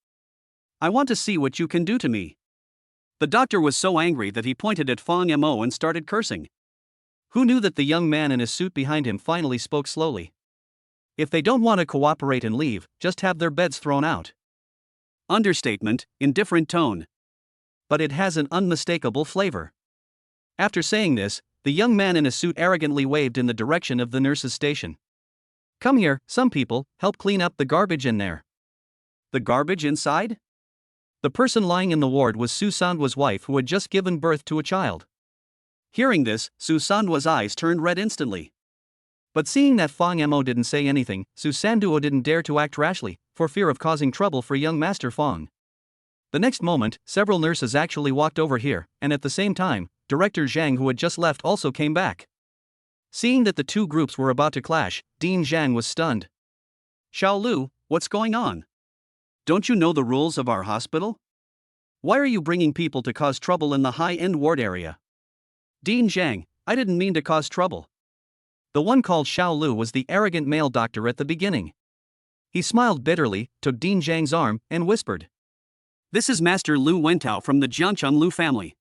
I want to see what you can do to me. The doctor was so angry that he pointed at Fang Mo and started cursing. Who knew that the young man in a suit behind him finally spoke slowly? If they don't want to cooperate and leave, just have their beds thrown out. Understatement, in different tone. But it has an unmistakable flavor. After saying this, the young man in a suit arrogantly waved in the direction of the nurse's station. Come here, some people, help clean up the garbage in there. The garbage inside? The person lying in the ward was Su Sanduo's wife who had just given birth to a child. Hearing this, Su Sanduo's eyes turned red instantly. But seeing that Fang Mo didn't say anything, Su Sanduo didn't dare to act rashly, for fear of causing trouble for young Master Fang. The next moment, several nurses actually walked over here, and at the same time, Director Zhang, who had just left, also came back. Seeing that the two groups were about to clash, Dean Zhang was stunned. Xiao Lu, what's going on? Don't you know the rules of our hospital? Why are you bringing people to cause trouble in the high-end ward area? Dean Zhang, I didn't mean to cause trouble. The one called Xiao Lu was the arrogant male doctor at the beginning. He smiled bitterly, took Dean Zhang's arm, and whispered. This is Master Lu Wentao from the Jiangcheng Lu family.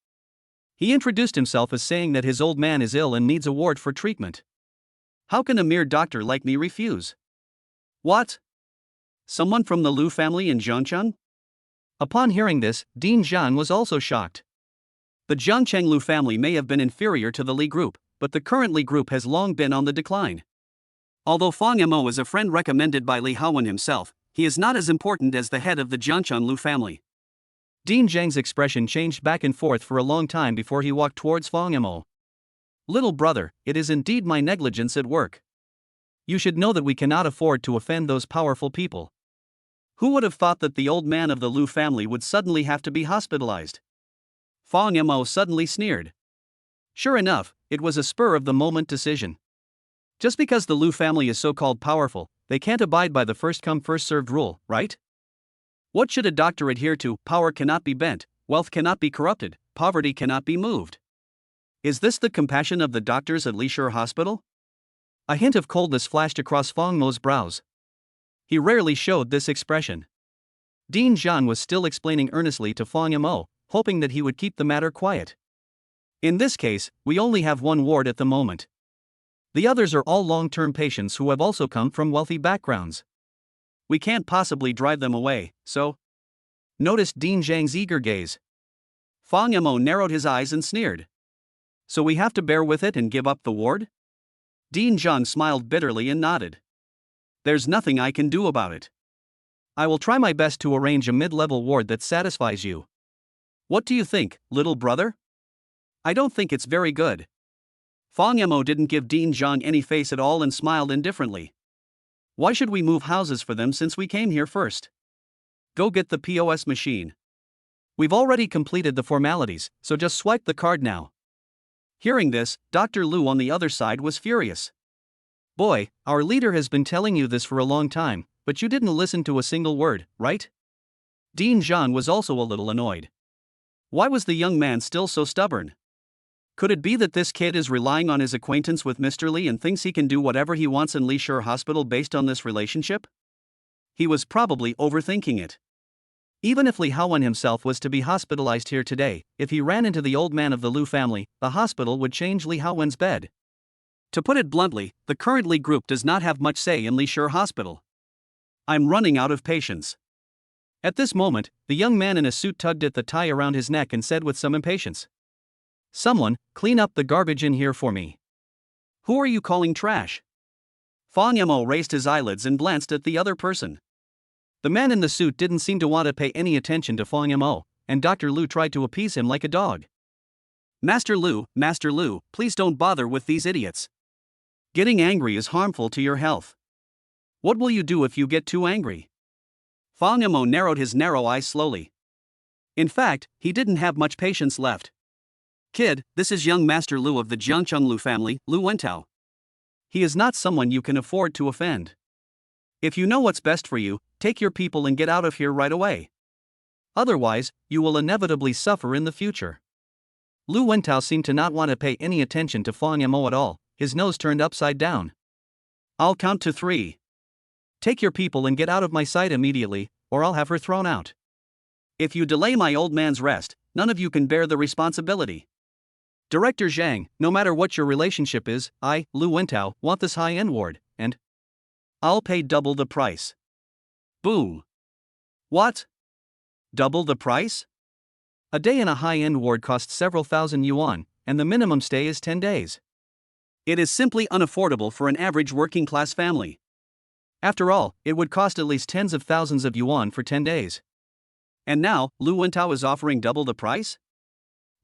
He introduced himself as saying that his old man is ill and needs a ward for treatment. How can a mere doctor like me refuse? What? Someone from the Lu family in Jiangcheng? Upon hearing this, Dean Zhang was also shocked. The Jiangcheng Lu family may have been inferior to the Li group, but the current Li group has long been on the decline. Although Fang Mo is a friend recommended by Li Haowen himself, he is not as important as the head of the Jiangcheng Lu family. Dean Zhang's expression changed back and forth for a long time before he walked towards Fang Mo. Little brother, it is indeed my negligence at work. You should know that we cannot afford to offend those powerful people. Who would have thought that the old man of the Lu family would suddenly have to be hospitalized? Fang Mo suddenly sneered. Sure enough, it was a spur-of-the-moment decision. Just because the Lu family is so-called powerful, they can't abide by the first-come first-served rule, right? What should a doctor adhere to? Power cannot be bent, wealth cannot be corrupted, poverty cannot be moved. Is this the compassion of the doctors at Lishur Hospital? A hint of coldness flashed across Fang Mo's brows. He rarely showed this expression. Dean Zhang was still explaining earnestly to Fang Mo, hoping that he would keep the matter quiet. In this case, we only have one ward at the moment. The others are all long-term patients who have also come from wealthy backgrounds. We can't possibly drive them away, so... Noticed Dean Zhang's eager gaze. Fang Mo narrowed his eyes and sneered. So we have to bear with it and give up the ward? Dean Zhang smiled bitterly and nodded. There's nothing I can do about it. I will try my best to arrange a mid-level ward that satisfies you. What do you think, little brother? I don't think it's very good. Fang Mo didn't give Dean Zhang any face at all and smiled indifferently. Why should we move houses for them since we came here first? Go get the POS machine. We've already completed the formalities, so just swipe the card now. Hearing this, Dr. Lu on the other side was furious. Boy, our leader has been telling you this for a long time, but you didn't listen to a single word, right? Dean Zhang was also a little annoyed. Why was the young man still so stubborn? Could it be that this kid is relying on his acquaintance with Mr. Li and thinks he can do whatever he wants in Lishur Hospital based on this relationship? He was probably overthinking it. Even if Li Haowen himself was to be hospitalized here today, if he ran into the old man of the Lu family, the hospital would change Li Haowen's bed. To put it bluntly, the current Li group does not have much say in Lishur Hospital. I'm running out of patience. At this moment, the young man in a suit tugged at the tie around his neck and said with some impatience. Someone, clean up the garbage in here for me. Who are you calling trash? Fang Mo raised his eyelids and glanced at the other person. The man in the suit didn't seem to want to pay any attention to Fang Mo, and Dr. Lu tried to appease him like a dog. Master Lu, please don't bother with these idiots. Getting angry is harmful to your health. What will you do if you get too angry? Fang Mo narrowed his narrow eyes slowly. In fact, he didn't have much patience left. Kid, this is young Master Lu of the Jiangcheng Lu family, Lu Wentao. He is not someone you can afford to offend. If you know what's best for you, take your people and get out of here right away. Otherwise, you will inevitably suffer in the future. Lu Wentao seemed to not want to pay any attention to Fang Mo at all, his nose turned upside down. I'll count to 3. Take your people and get out of my sight immediately, or I'll have her thrown out. If you delay my old man's rest, none of you can bear the responsibility. Director Zhang, no matter what your relationship is, I, Lu Wentao, want this high-end ward, and I'll pay double the price. Boom. What? Double the price? A day in a high-end ward costs several thousand yuan, and the minimum stay is 10 days. It is simply unaffordable for an average working-class family. After all, it would cost at least tens of thousands of yuan for 10 days. And now, Lu Wentao is offering double the price?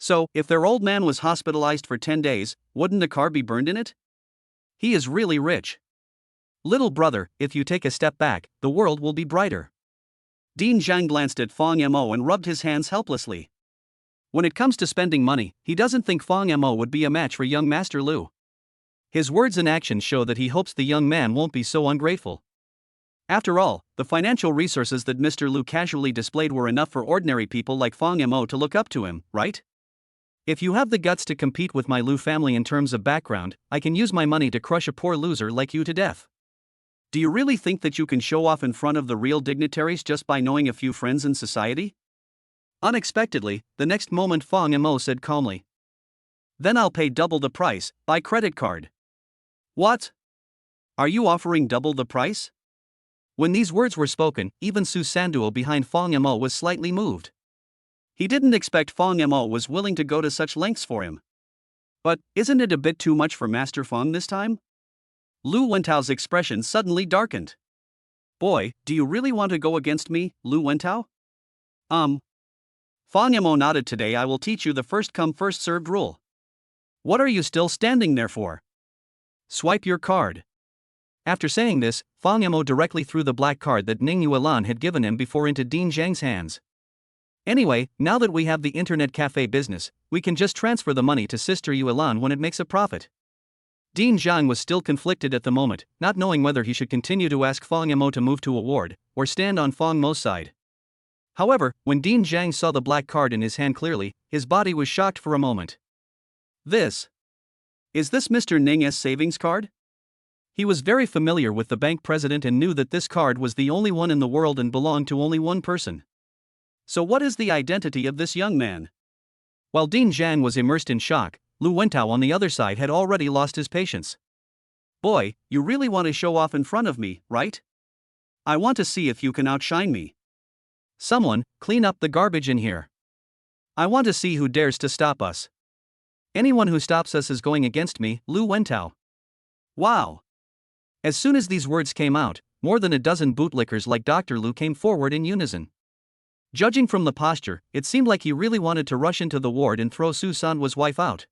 So, if their old man was hospitalized for 10 days, wouldn't the car be burned in it? He is really rich. Little brother, if you take a step back, the world will be brighter. Dean Zhang glanced at Fang Mo and rubbed his hands helplessly. When it comes to spending money, he doesn't think Fang Mo would be a match for young Master Lu. His words and actions show that he hopes the young man won't be so ungrateful. After all, the financial resources that Mr. Lu casually displayed were enough for ordinary people like Fang Mo to look up to him, right? If you have the guts to compete with my Lu family in terms of background, I can use my money to crush a poor loser like you to death. Do you really think that you can show off in front of the real dignitaries just by knowing a few friends in society? Unexpectedly, the next moment Fang Mo said calmly. Then I'll pay double the price, by credit card. What? Are you offering double the price? When these words were spoken, even Su Sanduo behind Fang Mo was slightly moved. He didn't expect Fang Mo was willing to go to such lengths for him. But, isn't it a bit too much for Master Fang this time? Lu Wentao's expression suddenly darkened. Boy, do you really want to go against me, Lu Wentao? Fang Mo nodded. Today I will teach you the first come first served rule. What are you still standing there for? Swipe your card. After saying this, Fang Mo directly threw the black card that Ning Yuan had given him before into Dean Zhang's hands. Anyway, now that we have the internet cafe business, we can just transfer the money to Sister Yuan when it makes a profit. Dean Zhang was still conflicted at the moment, not knowing whether he should continue to ask Fang Mo to move to a ward, or stand on Fang Mo's side. However, when Dean Zhang saw the black card in his hand clearly, his body was shocked for a moment. Is this Mr. Ning's savings card? He was very familiar with the bank president and knew that this card was the only one in the world and belonged to only one person. So what is the identity of this young man? While Dean Zhang was immersed in shock, Lu Wentao on the other side had already lost his patience. Boy, you really want to show off in front of me, right? I want to see if you can outshine me. Someone, clean up the garbage in here. I want to see who dares to stop us. Anyone who stops us is going against me, Lu Wentao. Wow. As soon as these words came out, more than a dozen bootlickers like Dr. Lu came forward in unison. Judging from the posture, it seemed like he really wanted to rush into the ward and throw Su Sanduo's wife out.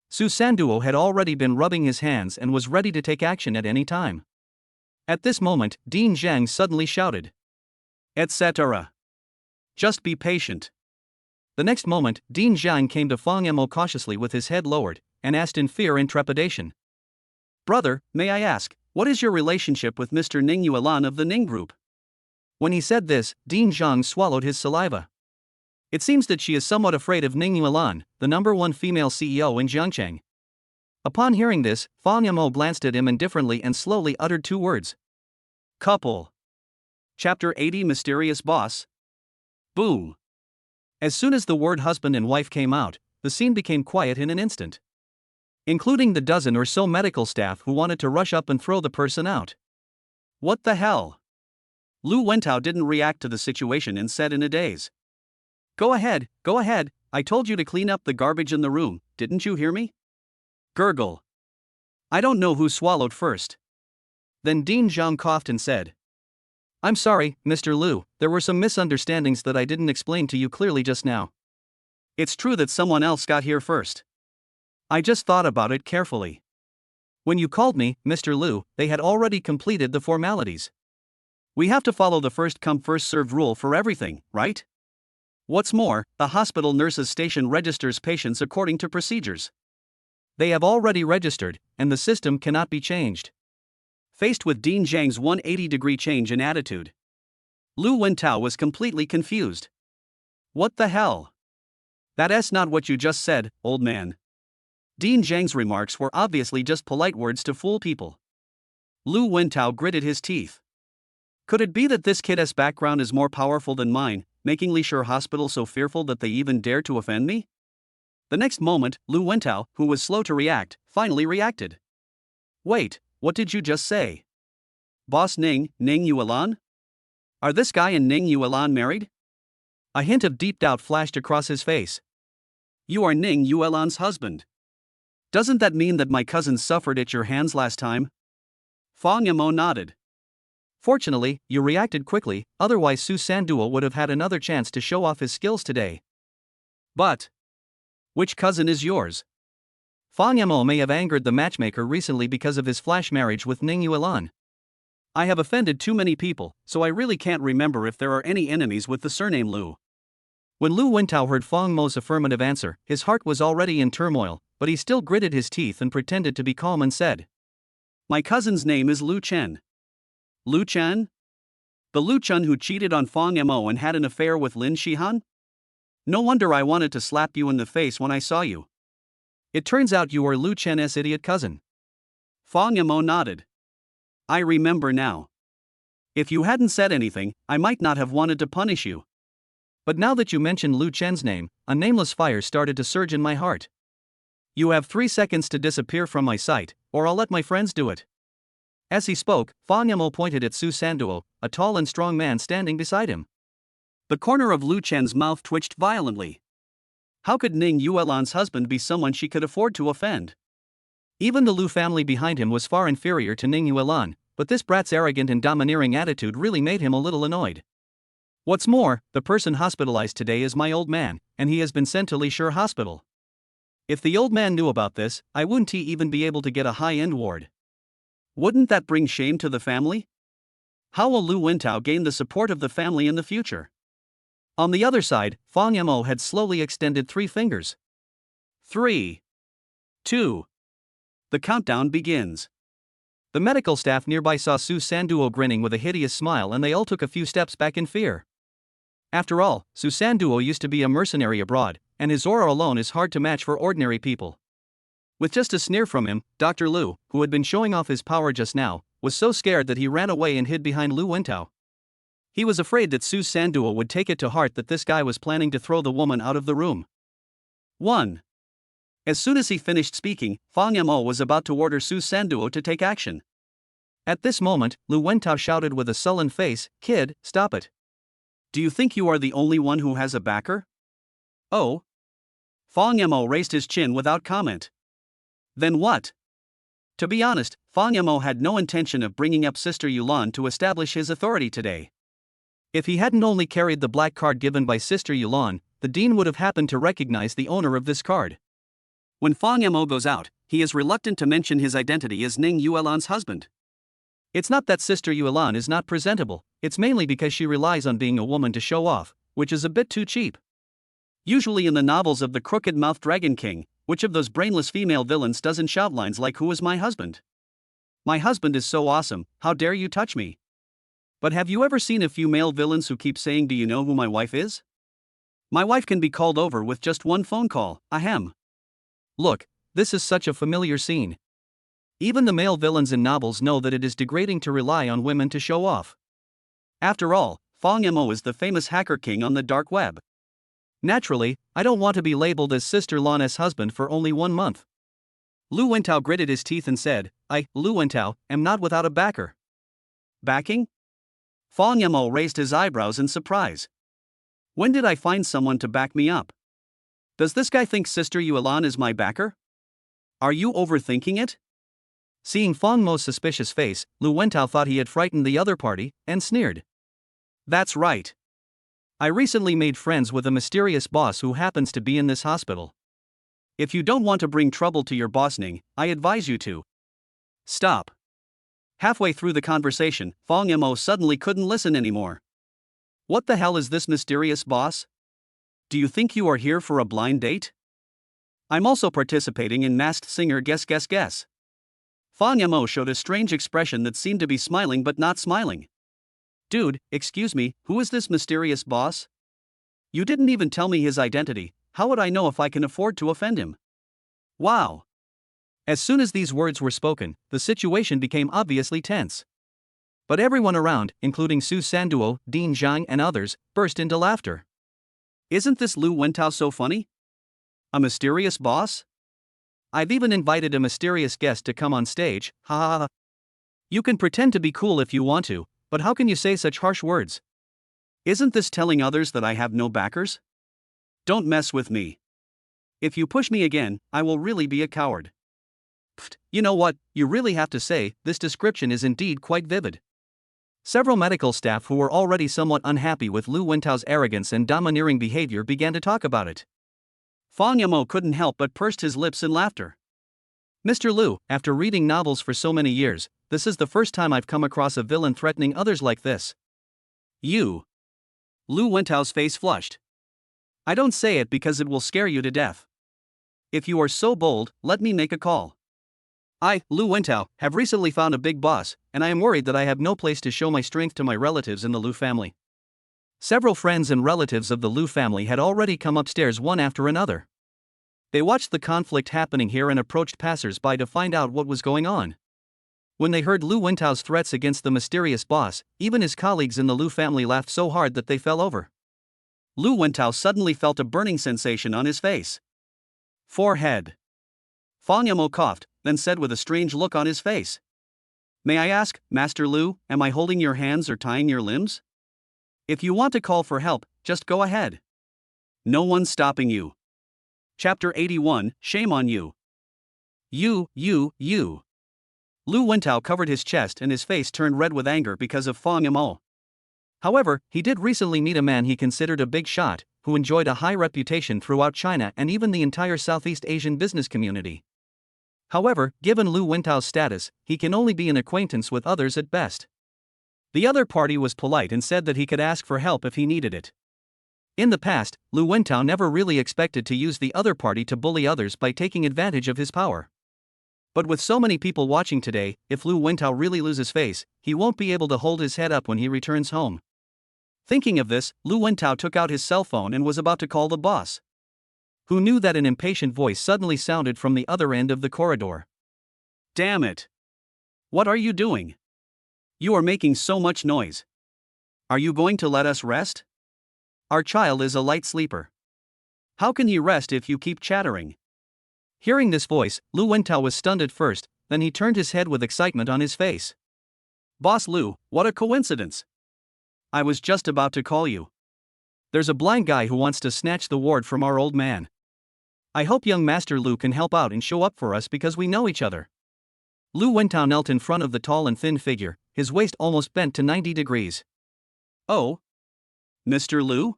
Su Sanduo had already been rubbing his hands and was ready to take action at any time. At this moment, Dean Zhang suddenly shouted, etc. Just be patient. The next moment, Dean Zhang came to Fang Mo cautiously with his head lowered, and asked in fear and trepidation. Brother, may I ask, what is your relationship with Mr. Ning Yuan of the Ning Group? When he said this, Dean Zhang swallowed his saliva. It seems that she is somewhat afraid of Ning Yuan, the #1 female CEO in Jiangcheng. Upon hearing this, Fang Mo glanced at him indifferently and slowly uttered 2 words. Couple. Chapter 80 Mysterious Boss. Boom. As soon as the word husband and wife came out, the scene became quiet in an instant. Including the dozen or so medical staff who wanted to rush up and throw the person out. What the hell? Lu Wentao didn't react to the situation and said in a daze. Go ahead, I told you to clean up the garbage in the room, didn't you hear me? Gurgle. I don't know who swallowed first. Then Dean Zhang coughed and said. I'm sorry, Mr. Lu, there were some misunderstandings that I didn't explain to you clearly just now. It's true that someone else got here first. I just thought about it carefully. When you called me, Mr. Lu, they had already completed the formalities. We have to follow the first come first served rule for everything, right? What's more, the hospital nurses station registers patients according to procedures. They have already registered, and the system cannot be changed. Faced with Dean Zhang's 180-degree change in attitude, Lu Wentao was completely confused. What the hell? That's not what you just said, old man. Dean Zhang's remarks were obviously just polite words to fool people. Lu Wentao gritted his teeth. Could it be that this kid's background is more powerful than mine, making Lishur Hospital so fearful that they even dare to offend me? The next moment, Lu Wentao, who was slow to react, finally reacted. Wait, what did you just say? Boss Ning Yuan? Are this guy and Ning Yuan married? A hint of deep doubt flashed across his face. You are Ning Yuan's husband. Doesn't that mean that my cousin suffered at your hands last time? Fang Mo nodded. Fortunately, you reacted quickly, otherwise Su Sanduo would have had another chance to show off his skills today. But Which cousin is yours? Fang Yamo may have angered the matchmaker recently because of his flash marriage with Ning Yuan. I have offended too many people, so I really can't remember if there are any enemies with the surname Lu. When Lu Wentao heard Fang Mo's affirmative answer, his heart was already in turmoil, but he still gritted his teeth and pretended to be calm and said, "My cousin's name is Lu Chen." Lu Chen? The Lu Chen who cheated on Fang Mo and had an affair with Lin Shihan? No wonder I wanted to slap you in the face when I saw you. It turns out you are Lu Chen's idiot cousin. Fang Mo nodded. I remember now. If you hadn't said anything, I might not have wanted to punish you. But now that you mentioned Lu Chen's name, a nameless fire started to surge in my heart. You have 3 seconds to disappear from my sight, or I'll let my friends do it. As he spoke, Fang Mo pointed at Su Sanduo, a tall and strong man standing beside him. The corner of Lu Chen's mouth twitched violently. How could Ning Yuan's husband be someone she could afford to offend? Even the Lu family behind him was far inferior to Ning Yuan, but this brat's arrogant and domineering attitude really made him a little annoyed. What's more, the person hospitalized today is my old man, and he has been sent to Lishur Hospital. If the old man knew about this, I wouldn't even be able to get a high-end ward. Wouldn't that bring shame to the family? How will Lu Wentao gain the support of the family in the future? On the other side, Fang Mo had slowly extended 3 fingers. 3, 2. The countdown begins. The medical staff nearby saw Su Sanduo grinning with a hideous smile, and they all took a few steps back in fear. After all, Su Sanduo used to be a mercenary abroad, and his aura alone is hard to match for ordinary people. With just a sneer from him, Dr. Lu, who had been showing off his power just now, was so scared that he ran away and hid behind Lu Wentao. He was afraid that Su Sanduo would take it to heart that this guy was planning to throw the woman out of the room. 1. As soon as he finished speaking, Fang Mo was about to order Su Sanduo to take action. At this moment, Lu Wentao shouted with a sullen face, "Kid, stop it. Do you think you are the only one who has a backer?" Oh? Fang Mo raised his chin without comment. Then what? To be honest, Fang Mo had no intention of bringing up Sister Yulan to establish his authority today. If he hadn't only carried the black card given by Sister Yulan, the dean would have happened to recognize the owner of this card. When Fang Mo goes out, he is reluctant to mention his identity as Ning Yuan's husband. It's not that Sister Yulan is not presentable, it's mainly because she relies on being a woman to show off, which is a bit too cheap. Usually in the novels of the crooked-mouthed Dragon King, which of those brainless female villains doesn't shout lines like "Who is my husband? My husband is so awesome, how dare you touch me?" But have you ever seen a few male villains who keep saying, "Do you know who my wife is? My wife can be called over with just one phone call, ahem." Look, this is such a familiar scene. Even the male villains in novels know that it is degrading to rely on women to show off. After all, Fang Mo is the famous hacker king on the dark web. Naturally, I don't want to be labeled as Sister Lana's husband for only 1 month. Lu Wentao gritted his teeth and said, Lu Wentao, am not without a backer." Backing? Fang Mo raised his eyebrows in surprise. When did I find someone to back me up? Does this guy think Sister Yulan is my backer? Are you overthinking it? Seeing Fang Mo's suspicious face, Lu Wentao thought he had frightened the other party, and sneered. That's right. I recently made friends with a mysterious boss who happens to be in this hospital. If you don't want to bring trouble to your boss Ning, I advise you to stop. Halfway through the conversation, Fang Mo suddenly couldn't listen anymore. What the hell is this mysterious boss? Do you think you are here for a blind date? I'm also participating in Masked Singer Guess Guess Guess. Fang Mo showed a strange expression that seemed to be smiling but not smiling. Dude, excuse me, who is this mysterious boss? You didn't even tell me his identity, how would I know if I can afford to offend him? Wow. As soon as these words were spoken, the situation became obviously tense. But everyone around, including Su Sanduo, Dean Zhang and others, burst into laughter. Isn't this Lu Wentao so funny? A mysterious boss? I've even invited a mysterious guest to come on stage, ha ha ha. You can pretend to be cool if you want to, but how can you say such harsh words? Isn't this telling others that I have no backers? Don't mess with me. If you push me again, I will really be a coward. Pfft, you know what, you really have to say, this description is indeed quite vivid. Several medical staff who were already somewhat unhappy with Lu Wentao's arrogance and domineering behavior began to talk about it. Fang Yamo couldn't help but pursed his lips in laughter. Mr. Lu, after reading novels for so many years, this is the first time I've come across a villain threatening others like this. You. Lu Wentao's face flushed. I don't say it because it will scare you to death. If you are so bold, let me make a call. I, Lu Wentao, have recently found a big boss, and I am worried that I have no place to show my strength to my relatives in the Lu family. Several friends and relatives of the Lu family had already come upstairs one after another. They watched the conflict happening here and approached passers-by to find out what was going on. When they heard Lu Wentao's threats against the mysterious boss, even his colleagues in the Lu family laughed so hard that they fell over. Lu Wentao suddenly felt a burning sensation on his face. Forehead. Fang Yamo coughed, then said with a strange look on his face. May I ask, Master Lu, am I holding your hands or tying your limbs? If you want to call for help, just go ahead. No one's stopping you. Chapter 81, Shame on You. You. Lu Wentao covered his chest and his face turned red with anger because of Fang Yamo. However, he did recently meet a man he considered a big shot, who enjoyed a high reputation throughout China and even the entire Southeast Asian business community. However, given Lu Wentao's status, he can only be an acquaintance with others at best. The other party was polite and said that he could ask for help if he needed it. In the past, Lu Wentao never really expected to use the other party to bully others by taking advantage of his power. But with so many people watching today, if Lu Wentao really loses face, he won't be able to hold his head up when he returns home. Thinking of this, Lu Wentao took out his cell phone and was about to call the boss. Who knew that an impatient voice suddenly sounded from the other end of the corridor. Damn it! What are you doing? You are making so much noise. Are you going to let us rest? Our child is a light sleeper. How can he rest if you keep chattering? Hearing this voice, Lu Wentao was stunned at first, then he turned his head with excitement on his face. Boss Lu, what a coincidence! I was just about to call you. There's a blind guy who wants to snatch the ward from our old man. I hope young Master Lu can help out and show up for us because we know each other. Lu Wentao knelt in front of the tall and thin figure, his waist almost bent to 90 degrees. Oh? Mr. Lu?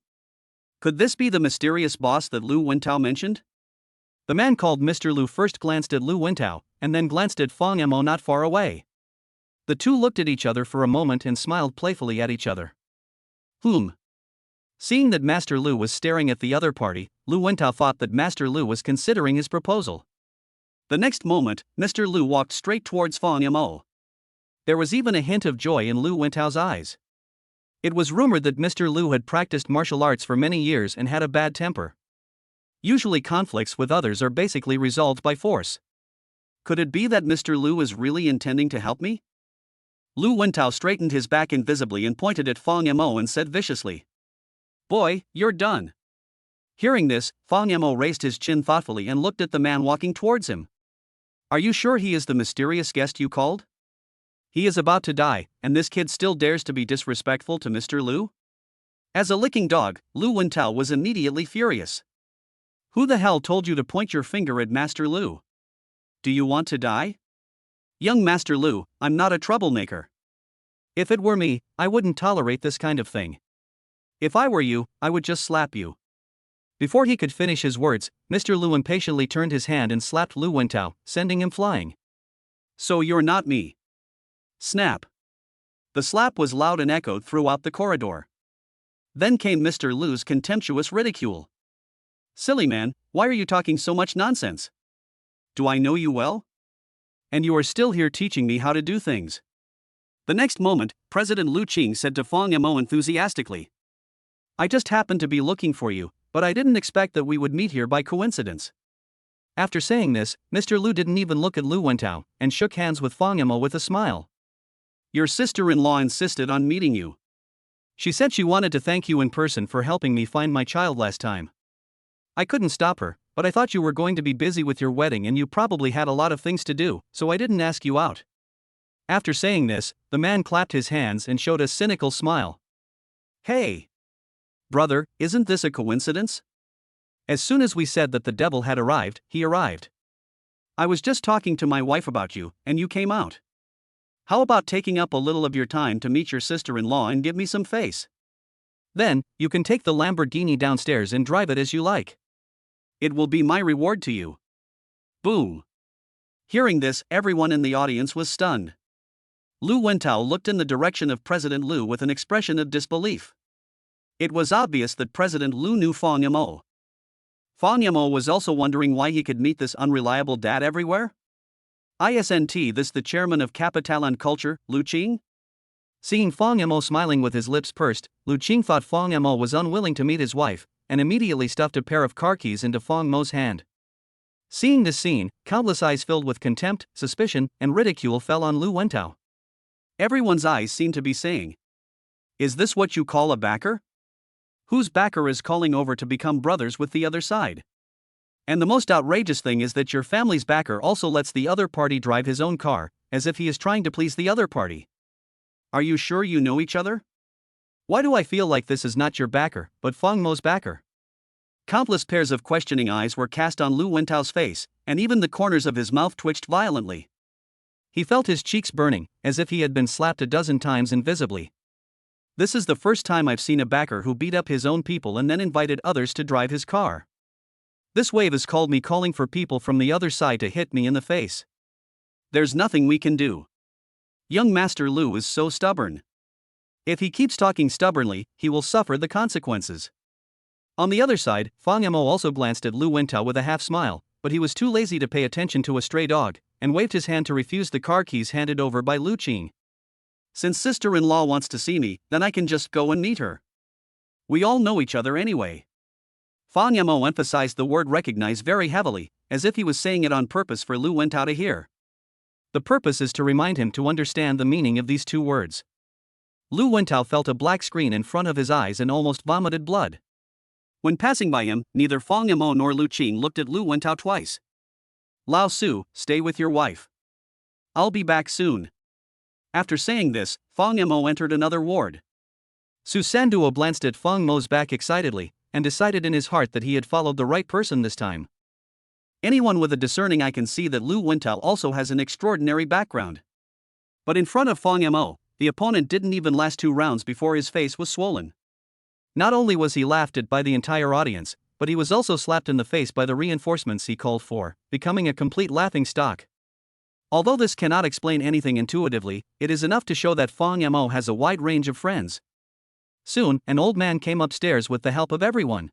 Could this be the mysterious boss that Lu Wentao mentioned? The man called Mr. Lu first glanced at Lu Wentao, and then glanced at Fang Yamo not far away. The two looked at each other for a moment and smiled playfully at each other. Seeing that Master Lu was staring at the other party, Lu Wentao thought that Master Lu was considering his proposal. The next moment, Mr. Lu walked straight towards Fang Yamo. There was even a hint of joy in Lu Wentao's eyes. It was rumored that Mr. Lu had practiced martial arts for many years and had a bad temper. Usually conflicts with others are basically resolved by force. Could it be that Mr. Lu is really intending to help me? Lu Wentao straightened his back invisibly and pointed at Fang Yamo and said viciously. Boy, you're done. Hearing this, Fang Yamo raised his chin thoughtfully and looked at the man walking towards him. Are you sure he is the mysterious guest you called? He is about to die, and this kid still dares to be disrespectful to Mr. Lu? As a licking dog, Lu Wentao was immediately furious. Who the hell told you to point your finger at Master Lu? Do you want to die? Young Master Lu, I'm not a troublemaker. If it were me, I wouldn't tolerate this kind of thing. If I were you, I would just slap you. Before he could finish his words, Mr. Lu impatiently turned his hand and slapped Lu Wentao, sending him flying. So you're not me. Snap. The slap was loud and echoed throughout the corridor. Then came Mr. Lu's contemptuous ridicule. Silly man, why are you talking so much nonsense? Do I know you well? And you are still here teaching me how to do things. The next moment, President Lu Qing said to Fang Yamo enthusiastically. I just happened to be looking for you, but I didn't expect that we would meet here by coincidence. After saying this, Mr. Lu didn't even look at Lu Wentao, and shook hands with Fang Yamo with a smile. Your sister-in-law insisted on meeting you. She said she wanted to thank you in person for helping me find my child last time. I couldn't stop her, but I thought you were going to be busy with your wedding and you probably had a lot of things to do, so I didn't ask you out. After saying this, the man clapped his hands and showed a cynical smile. Hey! Brother, isn't this a coincidence? As soon as we said that the devil had arrived, he arrived. I was just talking to my wife about you, and you came out. How about taking up a little of your time to meet your sister-in-law and give me some face? Then, you can take the Lamborghini downstairs and drive it as you like. It will be my reward to you. Boom. Hearing this, everyone in the audience was stunned. Lu Wentao looked in the direction of President Lu with an expression of disbelief. It was obvious that President Lu knew Fang Yamo. Fang Yamo was also wondering why he could meet this unreliable dad everywhere. Isn't this the chairman of Capital and Culture, Lu Qing? Seeing Fang Yamo smiling with his lips pursed, Lu Qing thought Fang Yamo was unwilling to meet his wife, and immediately stuffed a pair of car keys into Fang Mo's hand. Seeing this scene, countless eyes filled with contempt, suspicion, and ridicule fell on Lu Wentao. Everyone's eyes seemed to be saying, "Is this what you call a backer? Whose backer is calling over to become brothers with the other side? And the most outrageous thing is that your family's backer also lets the other party drive his own car, as if he is trying to please the other party. Are you sure you know each other? Why do I feel like this is not your backer, but Fang Mo's backer?" Countless pairs of questioning eyes were cast on Lu Wentao's face, and even the corners of his mouth twitched violently. He felt his cheeks burning, as if he had been slapped a dozen times invisibly. This is the first time I've seen a backer who beat up his own people and then invited others to drive his car. This wave is called me calling for people from the other side to hit me in the face. There's nothing we can do. Young Master Lu is so stubborn. If he keeps talking stubbornly, he will suffer the consequences. On the other side, Fang Yamo also glanced at Lu Wentao with a half smile, but he was too lazy to pay attention to a stray dog, and waved his hand to refuse the car keys handed over by Lu Qing. Since sister-in-law wants to see me, then I can just go and meet her. We all know each other anyway. Fang Yamo emphasized the word recognize very heavily, as if he was saying it on purpose for Lu Wentao to hear. The purpose is to remind him to understand the meaning of these two words. Lu Wentao felt a black screen in front of his eyes and almost vomited blood. When passing by him, neither Fang Yamo nor Lu Qing looked at Lu Wentao twice. "Lao Su, stay with your wife. I'll be back soon." After saying this, Fang Yamo entered another ward. Su Sanduo glanced at Fang Mo's back excitedly, and decided in his heart that he had followed the right person this time. Anyone with a discerning eye can see that Lu Wentao also has an extraordinary background. But in front of Fang Yamo, the opponent didn't even last 2 rounds before his face was swollen. Not only was he laughed at by the entire audience, but he was also slapped in the face by the reinforcements he called for, becoming a complete laughingstock. Although this cannot explain anything intuitively, it is enough to show that Fang Yamo has a wide range of friends. Soon, an old man came upstairs with the help of everyone.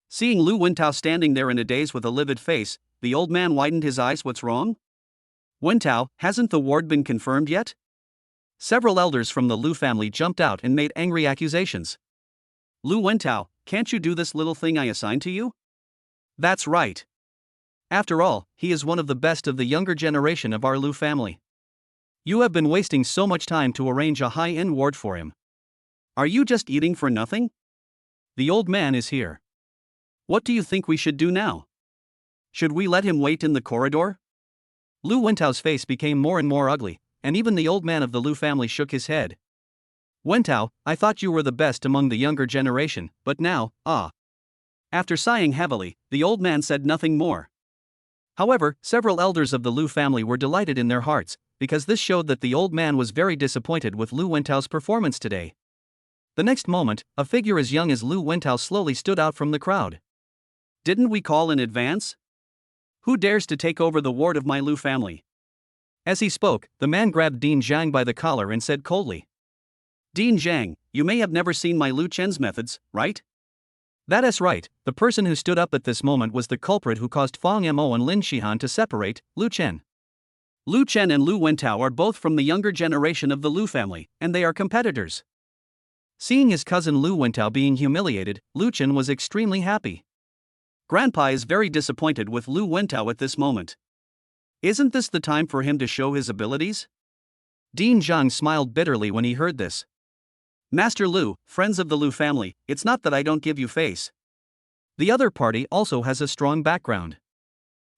Seeing Lu Wentao standing there in a daze with a livid face, the old man widened his eyes. "What's wrong? Wentao, hasn't the ward been confirmed yet?" Several elders from the Lu family jumped out and made angry accusations. "Lu Wentao, can't you do this little thing I assigned to you?" "That's right. After all, he is one of the best of the younger generation of our Lu family. You have been wasting so much time to arrange a high-end ward for him. Are you just eating for nothing? The old man is here. What do you think we should do now? Should we let him wait in the corridor?" Lu Wentao's face became more and more ugly, and even the old man of the Lu family shook his head. "Wentao, I thought you were the best among the younger generation, but now, After sighing heavily, the old man said nothing more. However, several elders of the Lu family were delighted in their hearts, because this showed that the old man was very disappointed with Lu Wentao's performance today. The next moment, a figure as young as Lu Wentao slowly stood out from the crowd. "Didn't we call in advance? Who dares to take over the ward of my Lu family?" As he spoke, the man grabbed Dean Zhang by the collar and said coldly, "Dean Zhang, you may have never seen my Lu Chen's methods, right?" That is right. The person who stood up at this moment was the culprit who caused Fang Yamo and Lin Shihan to separate, Lu Chen. Lu Chen and Lu Wentao are both from the younger generation of the Lu family, and they are competitors. Seeing his cousin Lu Wentao being humiliated, Lu Chen was extremely happy. Grandpa is very disappointed with Lu Wentao at this moment. Isn't this the time for him to show his abilities? Dean Zhang smiled bitterly when he heard this. "Master Lu, friends of the Lu family, it's not that I don't give you face. The other party also has a strong background.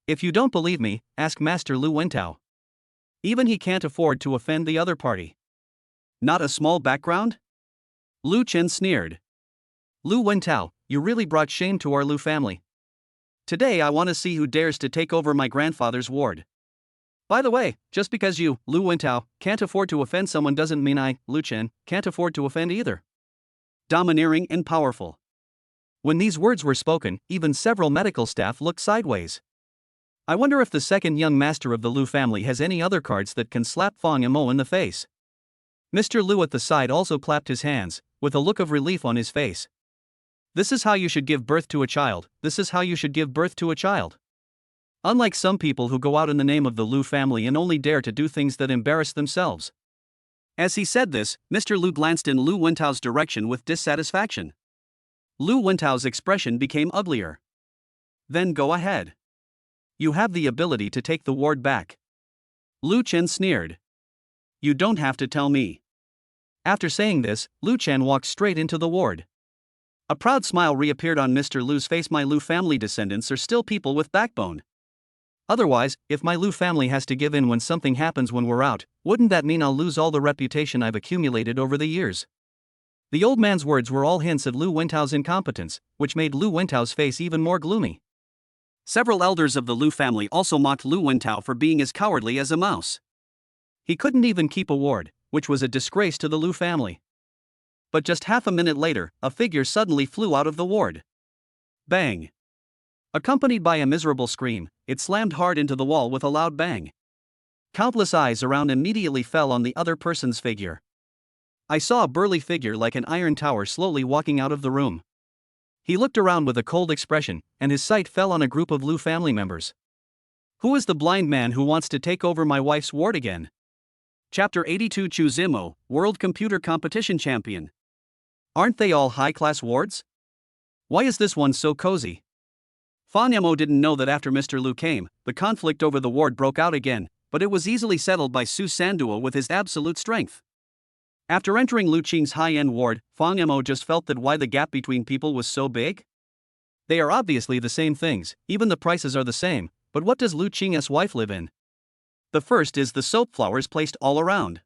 If you don't believe me, ask Master Lu Wentao. Even he can't afford to offend the other party." "Not a small background?" Lu Chen sneered. "Lu Wentao, you really brought shame to our Lu family. Today I want to see who dares to take over my grandfather's ward. By the way, just because you, Lu Wentao, can't afford to offend someone doesn't mean I, Lu Chen, can't afford to offend either." Domineering and powerful. When these words were spoken, even several medical staff looked sideways. I wonder if the second young master of the Lu family has any other cards that can slap Fang Yamo in the face. Mr. Lu at the side also clapped his hands, with a look of relief on his face. This is how you should give birth to a child, this is how you should give birth to a child. Unlike some people who go out in the name of the Lu family and only dare to do things that embarrass themselves. As he said this, Mr. Lu glanced in Lu Wentao's direction with dissatisfaction. Lu Wentao's expression became uglier. Then go ahead. You have the ability to take the ward back. Lu Chen sneered. You don't have to tell me. After saying this, Lu Chen walked straight into the ward. A proud smile reappeared on Mr. Lu's face. My Lu family descendants are still people with backbone. Otherwise, if my Lu family has to give in when something happens when we're out, wouldn't that mean I'll lose all the reputation I've accumulated over the years? The old man's words were all hints at Lu Wentao's incompetence, which made Lu Wentao's face even more gloomy. Several elders of the Lu family also mocked Lu Wentao for being as cowardly as a mouse. He couldn't even keep a ward, which was a disgrace to the Lu family. But just half a minute later, a figure suddenly flew out of the ward. Bang! Accompanied by a miserable scream, it slammed hard into the wall with a loud bang. Countless eyes around immediately fell on the other person's figure. I saw a burly figure like an iron tower slowly walking out of the room. He looked around with a cold expression, and his sight fell on a group of Lu family members. Who is the blind man who wants to take over my wife's ward again? Chapter 82. Chu Zimo, World Computer Competition Champion. Aren't they all high-class wards? Why is this one so cozy? Fang Yamo didn't know that after Mr. Lu came, the conflict over the ward broke out again, but it was easily settled by Su Sanduo with his absolute strength. After entering Lu Qing's high-end ward, Fang Yamo just felt that why the gap between people was so big? They are obviously the same things, even the prices are the same, but what does Lu Qing's wife live in? The first is the soap flowers placed all around.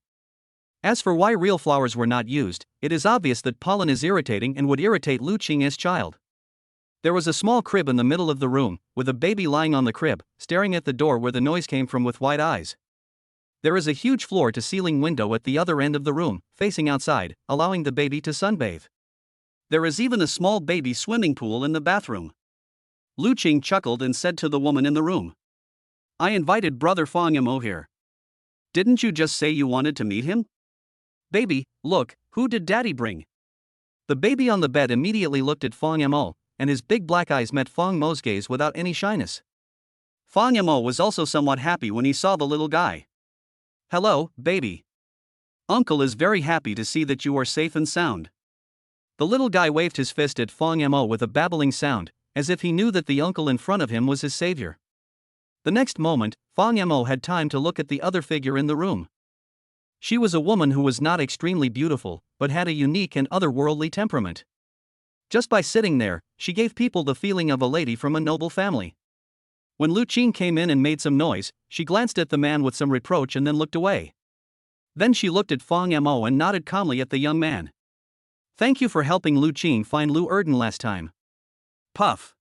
As for why real flowers were not used, it is obvious that pollen is irritating and would irritate Lu Qing's child. There was a small crib in the middle of the room, with a baby lying on the crib, staring at the door where the noise came from with wide eyes. There is a huge floor-to-ceiling window at the other end of the room, facing outside, allowing the baby to sunbathe. There is even a small baby swimming pool in the bathroom. Lu Qing chuckled and said to the woman in the room, I invited brother Fang Yamo here. Didn't you just say you wanted to meet him? Baby, look, who did daddy bring? The baby on the bed immediately looked at Fang Yamo, and his big black eyes met Fang Mo's gaze without any shyness. Fang Yamo was also somewhat happy when he saw the little guy. Hello, baby. Uncle is very happy to see that you are safe and sound. The little guy waved his fist at Fang Yamo with a babbling sound, as if he knew that the uncle in front of him was his savior. The next moment, Fang Yamo had time to look at the other figure in the room. She was a woman who was not extremely beautiful, but had a unique and otherworldly temperament. Just by sitting there, she gave people the feeling of a lady from a noble family. When Lu Qing came in and made some noise, she glanced at the man with some reproach and then looked away. Then she looked at Fang Yamo and nodded calmly at the young man. Thank you for helping Lu Qing find Lu Erden last time. Puff.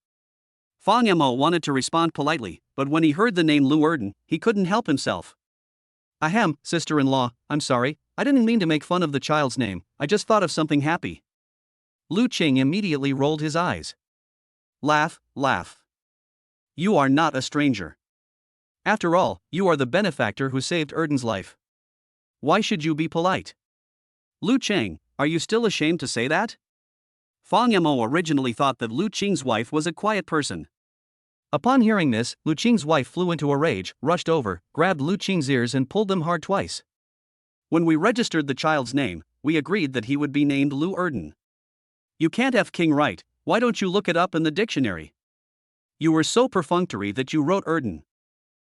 Fang Yamo wanted to respond politely, but when he heard the name Lu Erden, he couldn't help himself. Ahem, sister-in-law, I'm sorry, I didn't mean to make fun of the child's name, I just thought of something happy. Lu Qing immediately rolled his eyes. Laugh, laugh. You are not a stranger. After all, you are the benefactor who saved Erden's life. Why should you be polite? Lu Qing, are you still ashamed to say that? Fang Yamo originally thought that Lu Qing's wife was a quiet person. Upon hearing this, Lu Qing's wife flew into a rage, rushed over, grabbed Lu Qing's ears and pulled them hard twice. When we registered the child's name, we agreed that he would be named Lu Erden. You can't have King right, why don't you look it up in the dictionary? You were so perfunctory that you wrote Erden.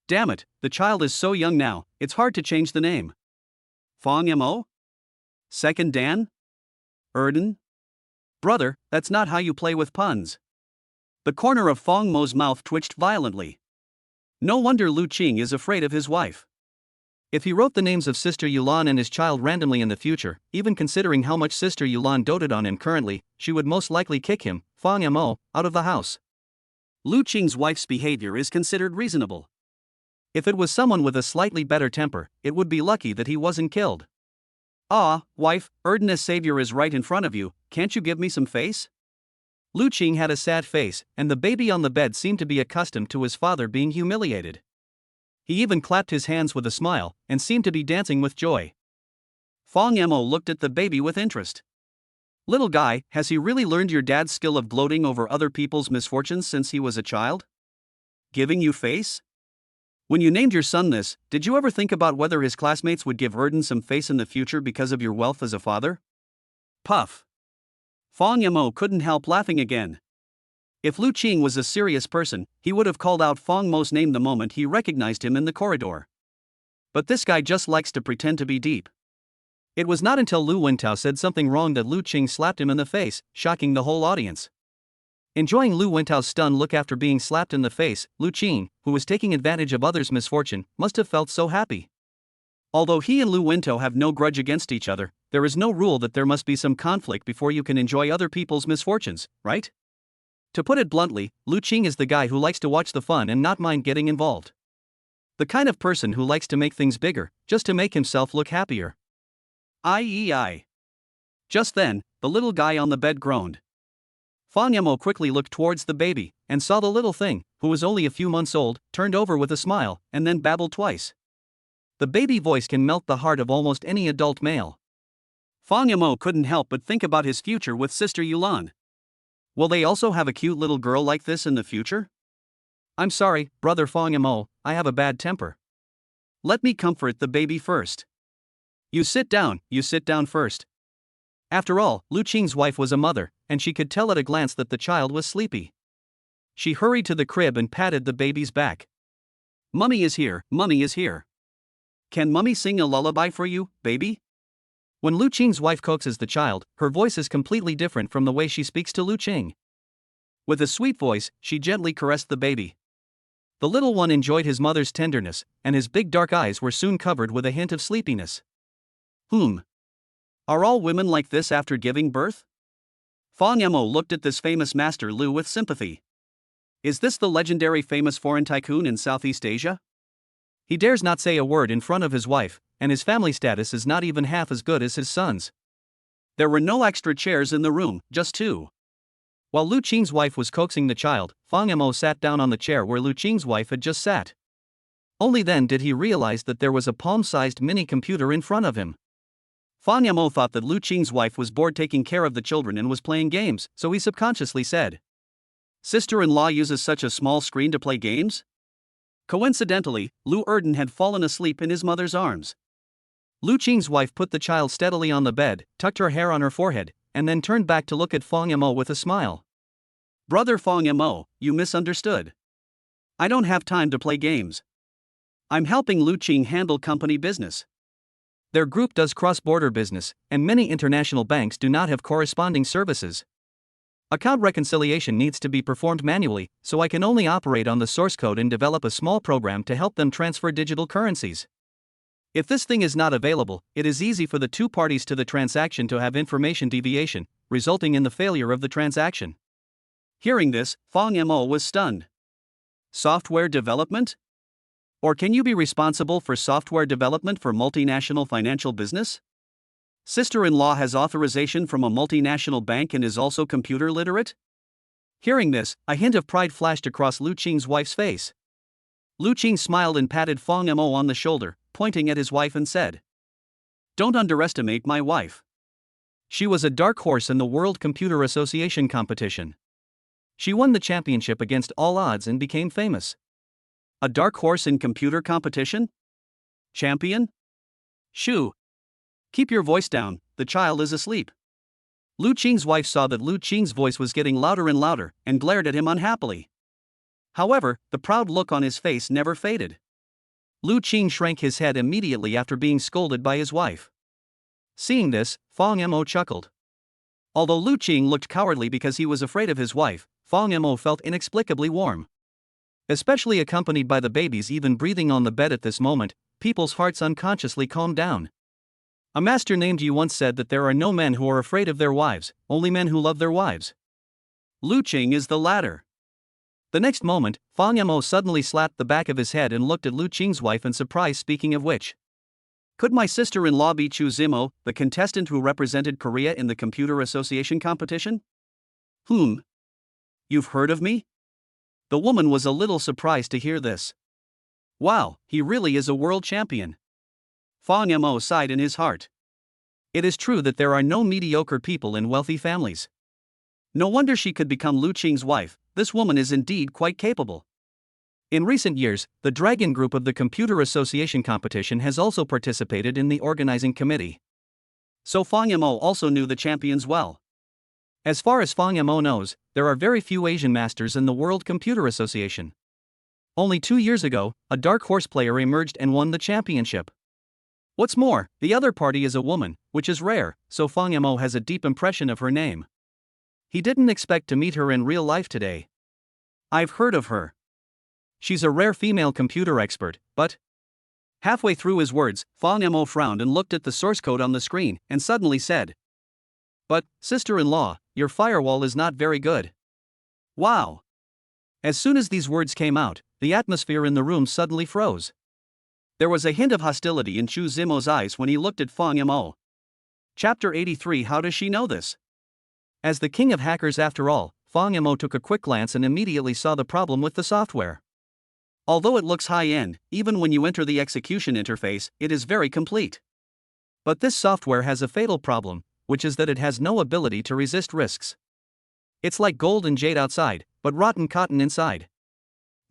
Damn it, the child is so young now, it's hard to change the name. Fang Yamo? Second Dan? Erden? Brother, that's not how you play with puns. The corner of Fang Mo's mouth twitched violently. No wonder Lu Qing is afraid of his wife. If he wrote the names of Sister Yulan and his child randomly in the future, even considering how much Sister Yulan doted on him currently, she would most likely kick him, Fang Yamo, out of the house. Lu Qing's wife's behavior is considered reasonable. If it was someone with a slightly better temper, it would be lucky that he wasn't killed. Ah, wife, Erden as savior is right in front of you, can't you give me some face? Lu Qing had a sad face, and the baby on the bed seemed to be accustomed to his father being humiliated. He even clapped his hands with a smile, and seemed to be dancing with joy. Fang Yemo looked at the baby with interest. Little guy, has he really learned your dad's skill of gloating over other people's misfortunes since he was a child? Giving you face? When you named your son this, did you ever think about whether his classmates would give Erden some face in the future because of your wealth as a father? Puff. Fang Yemo couldn't help laughing again. If Lu Qing was a serious person, he would have called out Fang Mo's name the moment he recognized him in the corridor. But this guy just likes to pretend to be deep. It was not until Lu Wentao said something wrong that Lu Qing slapped him in the face, shocking the whole audience. Enjoying Lu Wentao's stunned look after being slapped in the face, Lu Qing, who was taking advantage of others' misfortune, must have felt so happy. Although he and Lu Wentao have no grudge against each other, there is no rule that there must be some conflict before you can enjoy other people's misfortunes, right? To put it bluntly, Lu Qing is the guy who likes to watch the fun and not mind getting involved. The kind of person who likes to make things bigger, just to make himself look happier. I. Just then, the little guy on the bed groaned. Fang Yemo quickly looked towards the baby, and saw the little thing, who was only a few months old, turned over with a smile, and then babbled twice. The baby voice can melt the heart of almost any adult male. Fang Yemo couldn't help but think about his future with Sister Yulan. Will they also have a cute little girl like this in the future? I'm sorry, brother Fang Yemo, I have a bad temper. Let me comfort the baby first. You sit down first. After all, Lu Qing's wife was a mother, and she could tell at a glance that the child was sleepy. She hurried to the crib and patted the baby's back. Mummy is here, Mummy is here. Can Mummy sing a lullaby for you, baby? When Lu Qing's wife coaxes the child, her voice is completely different from the way she speaks to Lu Qing. With a sweet voice, she gently caressed the baby. The little one enjoyed his mother's tenderness, and his big dark eyes were soon covered with a hint of sleepiness. Are all women like this after giving birth? Fang Yemo looked at this famous master Lu with sympathy. Is this the legendary famous foreign tycoon in Southeast Asia? He dares not say a word in front of his wife, and his family status is not even half as good as his son's. There were no extra chairs in the room, just two. While Lu Qing's wife was coaxing the child, Fang Yemo sat down on the chair where Lu Qing's wife had just sat. Only then did he realize that there was a palm-sized mini-computer in front of him. Fang Yemo thought that Lu Qing's wife was bored taking care of the children and was playing games, so he subconsciously said, "Sister-in-law uses such a small screen to play games?" Coincidentally, Lu Erden had fallen asleep in his mother's arms. Lu Qing's wife put the child steadily on the bed, tucked her hair on her forehead, and then turned back to look at Fang Yemo with a smile. Brother Fang Yemo, you misunderstood. I don't have time to play games. I'm helping Lu Qing handle company business. Their group does cross-border business, and many international banks do not have corresponding services. Account reconciliation needs to be performed manually, so I can only operate on the source code and develop a small program to help them transfer digital currencies. If this thing is not available, it is easy for the two parties to the transaction to have information deviation, resulting in the failure of the transaction. Hearing this, Fang Yemo was stunned. Software development? Or can you be responsible for software development for multinational financial business? Sister-in-law has authorization from a multinational bank and is also computer literate? Hearing this, a hint of pride flashed across Lu Qing's wife's face. Lu Qing smiled and patted Fang Yemo on the shoulder, pointing at his wife and said, "Don't underestimate my wife. She was a dark horse in the World Computer Association competition. She won the championship against all odds and became famous. A dark horse in computer competition? Champion? Shoo. Keep your voice down, the child is asleep." Lu Qing's wife saw that Lu Qing's voice was getting louder and louder, and glared at him unhappily. However, the proud look on his face never faded. Lu Qing shrank his head immediately after being scolded by his wife. Seeing this, Fang Yemo chuckled. Although Lu Qing looked cowardly because he was afraid of his wife, Fang Yemo felt inexplicably warm. Especially accompanied by the babies even breathing on the bed at this moment, people's hearts unconsciously calmed down. A master named Yu once said that there are no men who are afraid of their wives, only men who love their wives. Lu Qing is the latter. The next moment, Fang Yemo suddenly slapped the back of his head and looked at Lu Qing's wife in surprise. Speaking of which, could my sister-in-law be Chu Zimo, the contestant who represented Korea in the Computer Association competition? You've heard of me? The woman was a little surprised to hear this. Wow, he really is a world champion. Fang Mo sighed in his heart. It is true that there are no mediocre people in wealthy families. No wonder she could become Lu Qing's wife. This woman is indeed quite capable. In recent years, the Dragon Group of the Computer Association competition has also participated in the organizing committee. So Fang Mo also knew the champions well. As far as Fang Mo knows, there are very few Asian masters in the World Computer Association. Only 2 years ago, a dark horse player emerged and won the championship. What's more, the other party is a woman, which is rare, so Fang Mo has a deep impression of her name. He didn't expect to meet her in real life today. I've heard of her. She's a rare female computer expert, but... Halfway through his words, Fang Mo frowned and looked at the source code on the screen, and suddenly said, "But, sister-in-law, your firewall is not very good." Wow! As soon as these words came out, the atmosphere in the room suddenly froze. There was a hint of hostility in Chu Zimo's eyes when he looked at Fang Mo. Chapter 83. How does she know this? As the king of hackers after all, Fang Mo took a quick glance and immediately saw the problem with the software. Although it looks high-end, even when you enter the execution interface, it is very complete. But this software has a fatal problem, which is that it has no ability to resist risks. It's like gold and jade outside, but rotten cotton inside.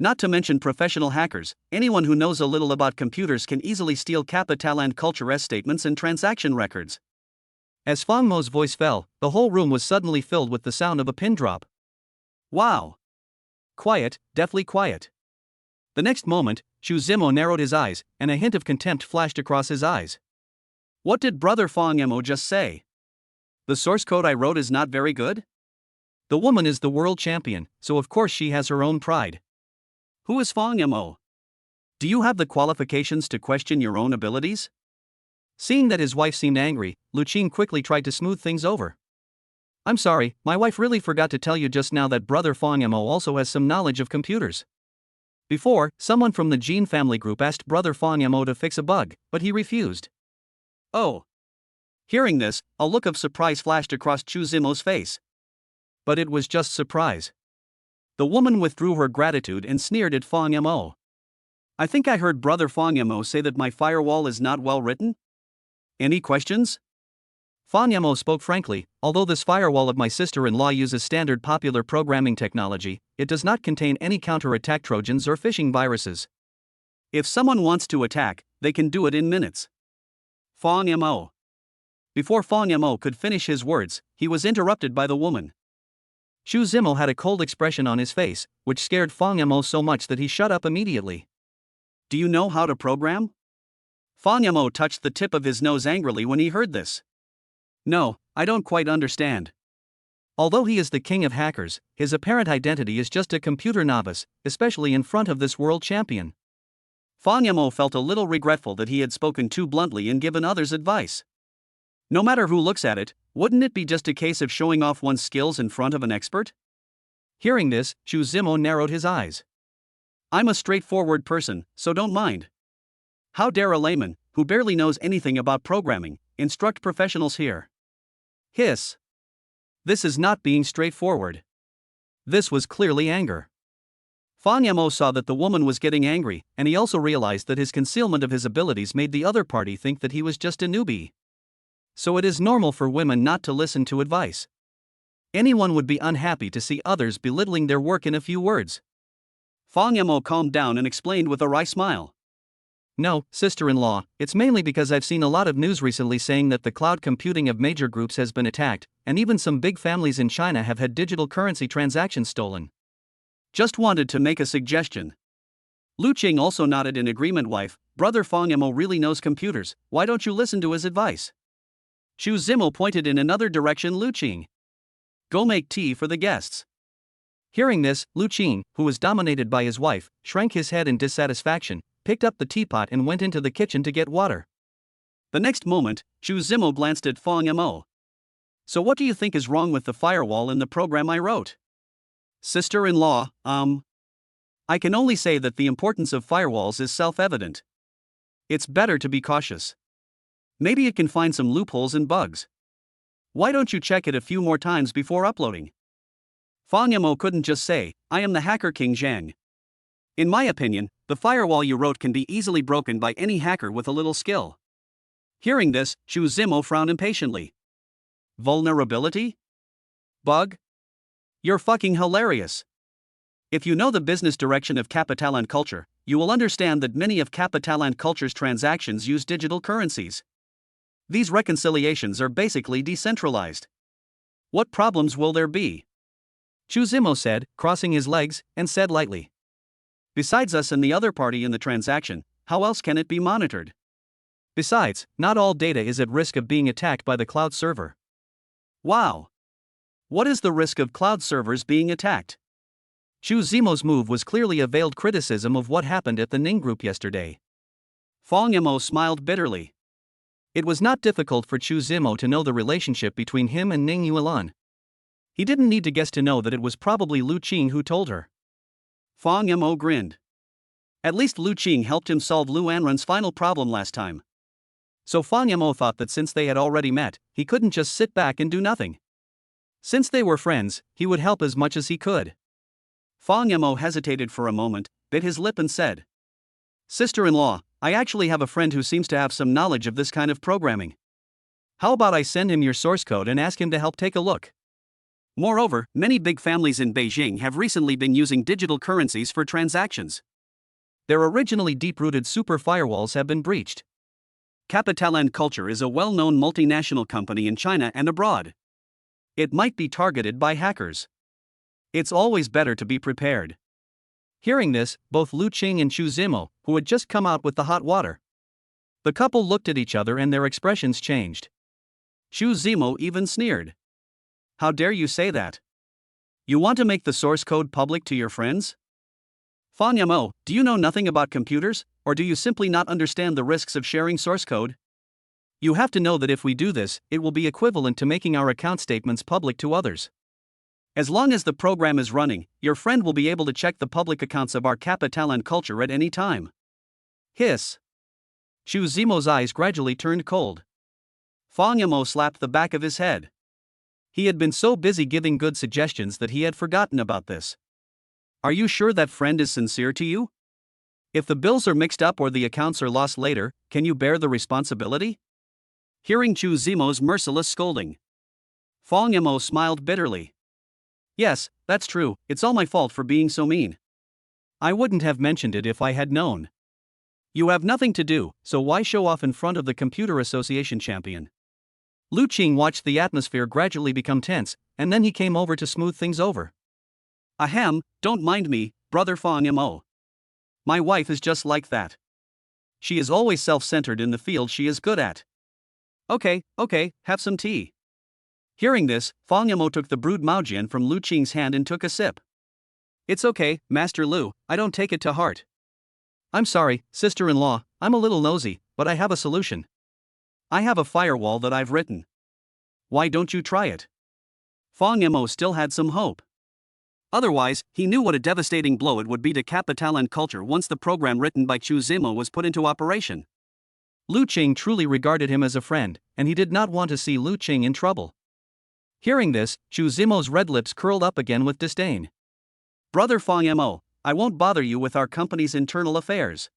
Not to mention professional hackers, anyone who knows a little about computers can easily steal capital and culture statements and transaction records. As Fang Mo's voice fell, the whole room was suddenly filled with the sound of a pin drop. Wow! Quiet, deathly quiet. The next moment, Chu Zimo narrowed his eyes, and a hint of contempt flashed across his eyes. What did Brother Fang Mo just say? The source code I wrote is not very good? The woman is the world champion, so of course she has her own pride. Who is Fang Mo? Do you have the qualifications to question your own abilities? Seeing that his wife seemed angry, Lu Qing quickly tried to smooth things over. I'm sorry, my wife really forgot to tell you just now that Brother Fang Mo also has some knowledge of computers. Before, someone from the Jin family group asked Brother Fang Mo to fix a bug, but he refused. Oh. Hearing this, a look of surprise flashed across Chu Zimo's face. But it was just surprise. The woman withdrew her gratitude and sneered at Fang Mo. I think I heard Brother Fang Mo say that my firewall is not well written? Any questions? Fang Mo spoke frankly, although this firewall of my sister-in-law uses standard popular programming technology, it does not contain any counter-attack trojans or phishing viruses. If someone wants to attack, they can do it in minutes. Fang Mo. Before Fang Mo could finish his words, he was interrupted by the woman. Chu Zimo had a cold expression on his face, which scared Fang Mo so much that he shut up immediately. Do you know how to program? Fang Mo touched the tip of his nose angrily when he heard this. No, I don't quite understand. Although he is the king of hackers, his apparent identity is just a computer novice, especially in front of this world champion. Fang Mo felt a little regretful that he had spoken too bluntly and given others advice. No matter who looks at it, wouldn't it be just a case of showing off one's skills in front of an expert? Hearing this, Chu Zimo narrowed his eyes. I'm a straightforward person, so don't mind. How dare a layman, who barely knows anything about programming, instruct professionals here? Hiss. This is not being straightforward. This was clearly anger. Fang Mo saw that the woman was getting angry, and he also realized that his concealment of his abilities made the other party think that he was just a newbie. So it is normal for women not to listen to advice. Anyone would be unhappy to see others belittling their work in a few words. Fang Mo calmed down and explained with a wry smile. No, sister-in-law, it's mainly because I've seen a lot of news recently saying that the cloud computing of major groups has been attacked, and even some big families in China have had digital currency transactions stolen. Just wanted to make a suggestion. Lu Qing also nodded in agreement. Wife, Brother Fang Mo really knows computers, why don't you listen to his advice? Chu Zimo pointed in another direction. Lu Qing. Go make tea for the guests. Hearing this, Lu Qing, who was dominated by his wife, shrank his head in dissatisfaction, picked up the teapot and went into the kitchen to get water. The next moment, Chu Zimo glanced at Fang Mo. So what do you think is wrong with the firewall in the program I wrote? Sister-in-law, I can only say that the importance of firewalls is self-evident. It's better to be cautious. Maybe it can find some loopholes and bugs. Why don't you check it a few more times before uploading? Fang Yamo couldn't just say, I am the hacker king Zhang. In my opinion, the firewall you wrote can be easily broken by any hacker with a little skill. Hearing this, Chu Zimo frowned impatiently. Vulnerability? Bug? You're fucking hilarious. If you know the business direction of Capitaland culture, you will understand that many of Capitaland culture's transactions use digital currencies. These reconciliations are basically decentralized. What problems will there be? Chu Zimo said, crossing his legs, and said lightly. Besides us and the other party in the transaction, how else can it be monitored? Besides, not all data is at risk of being attacked by the cloud server. Wow! What is the risk of cloud servers being attacked? Chu Zimo's move was clearly a veiled criticism of what happened at the Ning Group yesterday. Fang Yamo smiled bitterly. It was not difficult for Chu Zimo to know the relationship between him and Ning Yuan. He didn't need to guess to know that it was probably Lu Qing who told her. Fang Yamo grinned. At least Lu Qing helped him solve Lu Anren's final problem last time. So Fang Yamo thought that since they had already met, he couldn't just sit back and do nothing. Since they were friends, he would help as much as he could. Fang Yamo hesitated for a moment, bit his lip and said, Sister-in-law, I actually have a friend who seems to have some knowledge of this kind of programming. How about I send him your source code and ask him to help take a look? Moreover, many big families in Beijing have recently been using digital currencies for transactions. Their originally deep-rooted super firewalls have been breached. Capitaland Culture is a well-known multinational company in China and abroad. It might be targeted by hackers. It's always better to be prepared. Hearing this, both Lu Qing and Chu Zimo, who had just come out with the hot water. The couple looked at each other and their expressions changed. Chu Zimo even sneered. How dare you say that? You want to make the source code public to your friends? Fang Yamo, do you know nothing about computers, or do you simply not understand the risks of sharing source code? You have to know that if we do this, it will be equivalent to making our account statements public to others. As long as the program is running, your friend will be able to check the public accounts of our Capitaland culture at any time. Hiss. Chu Zimo's eyes gradually turned cold. Fang Yamo slapped the back of his head. He had been so busy giving good suggestions that he had forgotten about this. Are you sure that friend is sincere to you? If the bills are mixed up or the accounts are lost later, can you bear the responsibility? Hearing Chu Zimo's merciless scolding, Fang Yamo smiled bitterly. Yes, that's true, it's all my fault for being so mean. I wouldn't have mentioned it if I had known. You have nothing to do, so why show off in front of the Computer Association champion? Lu Qing watched the atmosphere gradually become tense, and then he came over to smooth things over. Ahem, don't mind me, brother Fang Yamo. My wife is just like that. She is always self-centered in the field she is good at. Okay, have some tea. Hearing this, Fang Yamo took the brewed Maojian from Lu Qing's hand and took a sip. It's okay, Master Lu, I don't take it to heart. I'm sorry, sister-in-law, I'm a little nosy, but I have a solution. I have a firewall that I've written. Why don't you try it? Fang Yamo still had some hope. Otherwise, he knew what a devastating blow it would be to Capitaland culture once the program written by Chu Zimo was put into operation. Lu Qing truly regarded him as a friend, and he did not want to see Lu Qing in trouble. Hearing this, Chu Zimo's red lips curled up again with disdain. Brother Fang Yamo, I won't bother you with our company's internal affairs.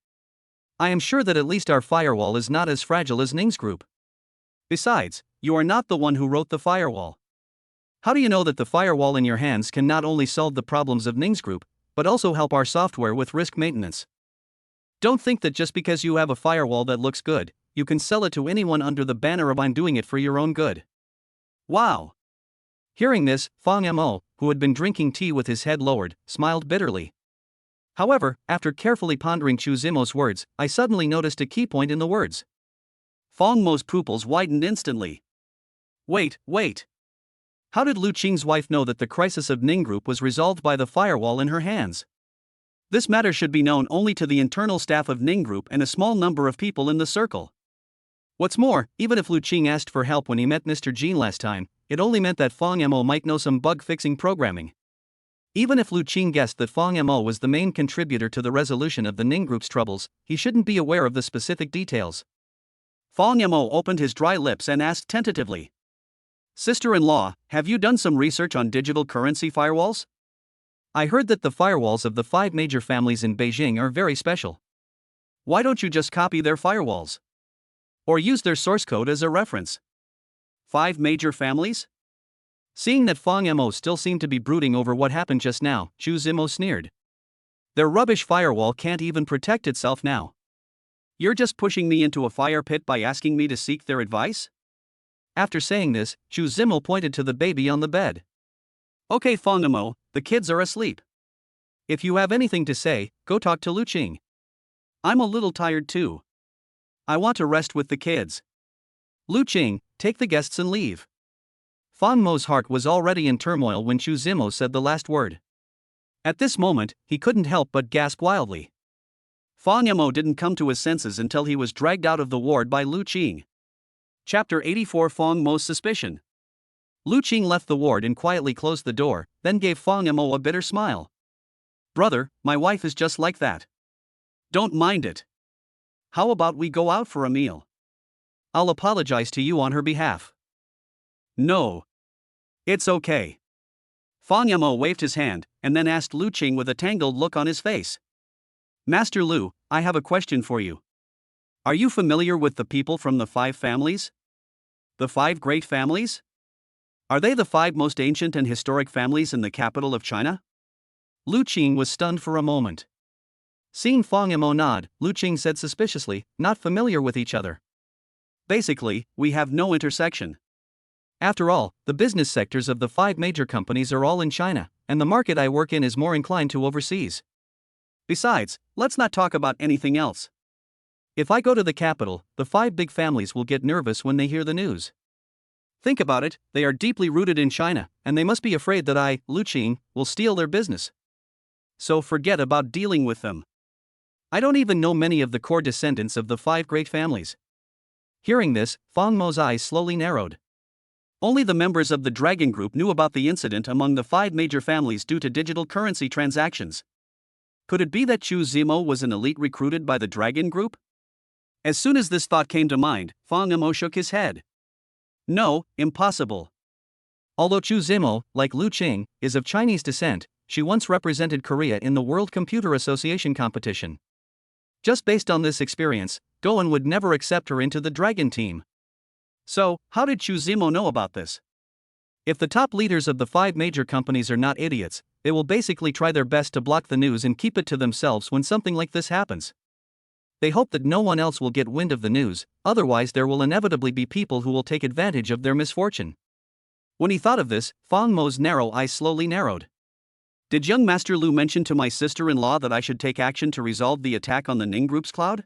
I am sure that at least our firewall is not as fragile as Ning's group. Besides, you are not the one who wrote the firewall. How do you know that the firewall in your hands can not only solve the problems of Ning's group, but also help our software with risk maintenance? Don't think that just because you have a firewall that looks good, you can sell it to anyone under the banner of I'm doing it for your own good. Wow! Hearing this, Fang Yamo, who had been drinking tea with his head lowered, smiled bitterly. However, after carefully pondering Chu Zimo's words, I suddenly noticed a key point in the words. Fang Mo's pupils widened instantly. Wait. How did Lu Qing's wife know that the crisis of Ning Group was resolved by the firewall in her hands? This matter should be known only to the internal staff of Ning Group and a small number of people in the circle. What's more, even if Lu Qing asked for help when he met Mr. Jean last time, it only meant that Fang Yamo might know some bug-fixing programming. Even if Lu Qing guessed that Fang Yamo was the main contributor to the resolution of the Ning Group's troubles, he shouldn't be aware of the specific details. Fang Yamo opened his dry lips and asked tentatively. Sister-in-law, have you done some research on digital currency firewalls? I heard that the firewalls of the 5 major families in Beijing are very special. Why don't you just copy their firewalls? Or use their source code as a reference? 5 major families? Seeing that Fang Mo still seemed to be brooding over what happened just now, Chu Zimo sneered. Their rubbish firewall can't even protect itself now. You're just pushing me into a fire pit by asking me to seek their advice? After saying this, Chu Zimo pointed to the baby on the bed. Okay, Fang Mo, the kids are asleep. If you have anything to say, go talk to Lu Qing. I'm a little tired too. I want to rest with the kids. Lu Qing, take the guests and leave. Fang Mo's heart was already in turmoil when Chu Zimo said the last word. At this moment, he couldn't help but gasp wildly. Fang Mo didn't come to his senses until he was dragged out of the ward by Lu Qing. Chapter 84 Fang Mo's Suspicion. Lu Qing left the ward and quietly closed the door, then gave Fang Mo a bitter smile. Brother, my wife is just like that. Don't mind it. How about we go out for a meal? I'll apologize to you on her behalf. No. It's okay. Fang Mo waved his hand, and then asked Lu Qing with a tangled look on his face. Master Lu, I have a question for you. Are you familiar with the people from the 5 families? The 5 great families? Are they the 5 most ancient and historic families in the capital of China? Lu Qing was stunned for a moment. Seeing Fang Mo nod, Lu Qing said suspiciously, not familiar with each other. Basically, we have no intersection. After all, the business sectors of the 5 major companies are all in China, and the market I work in is more inclined to overseas. Besides, let's not talk about anything else. If I go to the capital, the 5 big families will get nervous when they hear the news. Think about it, they are deeply rooted in China, and they must be afraid that I, Lu Qing, will steal their business. So forget about dealing with them. I don't even know many of the core descendants of the 5 great families. Hearing this, Fang Mo's eyes slowly narrowed. Only the members of the Dragon Group knew about the incident among the 5 major families due to digital currency transactions. Could it be that Chu Zimo was an elite recruited by the Dragon Group? As soon as this thought came to mind, Fang Mo shook his head. No, impossible. Although Chu Zimo, like Lu Qing, is of Chinese descent, she once represented Korea in the World Computer Association competition. Just based on this experience, Goen would never accept her into the Dragon team. So, how did Chu Zimo know about this? If the top leaders of the 5 major companies are not idiots, they will basically try their best to block the news and keep it to themselves when something like this happens. They hope that no one else will get wind of the news, otherwise there will inevitably be people who will take advantage of their misfortune. When he thought of this, Fang Mo's narrow eyes slowly narrowed. Did young Master Lu mention to my sister-in-law that I should take action to resolve the attack on the Ning Group's cloud?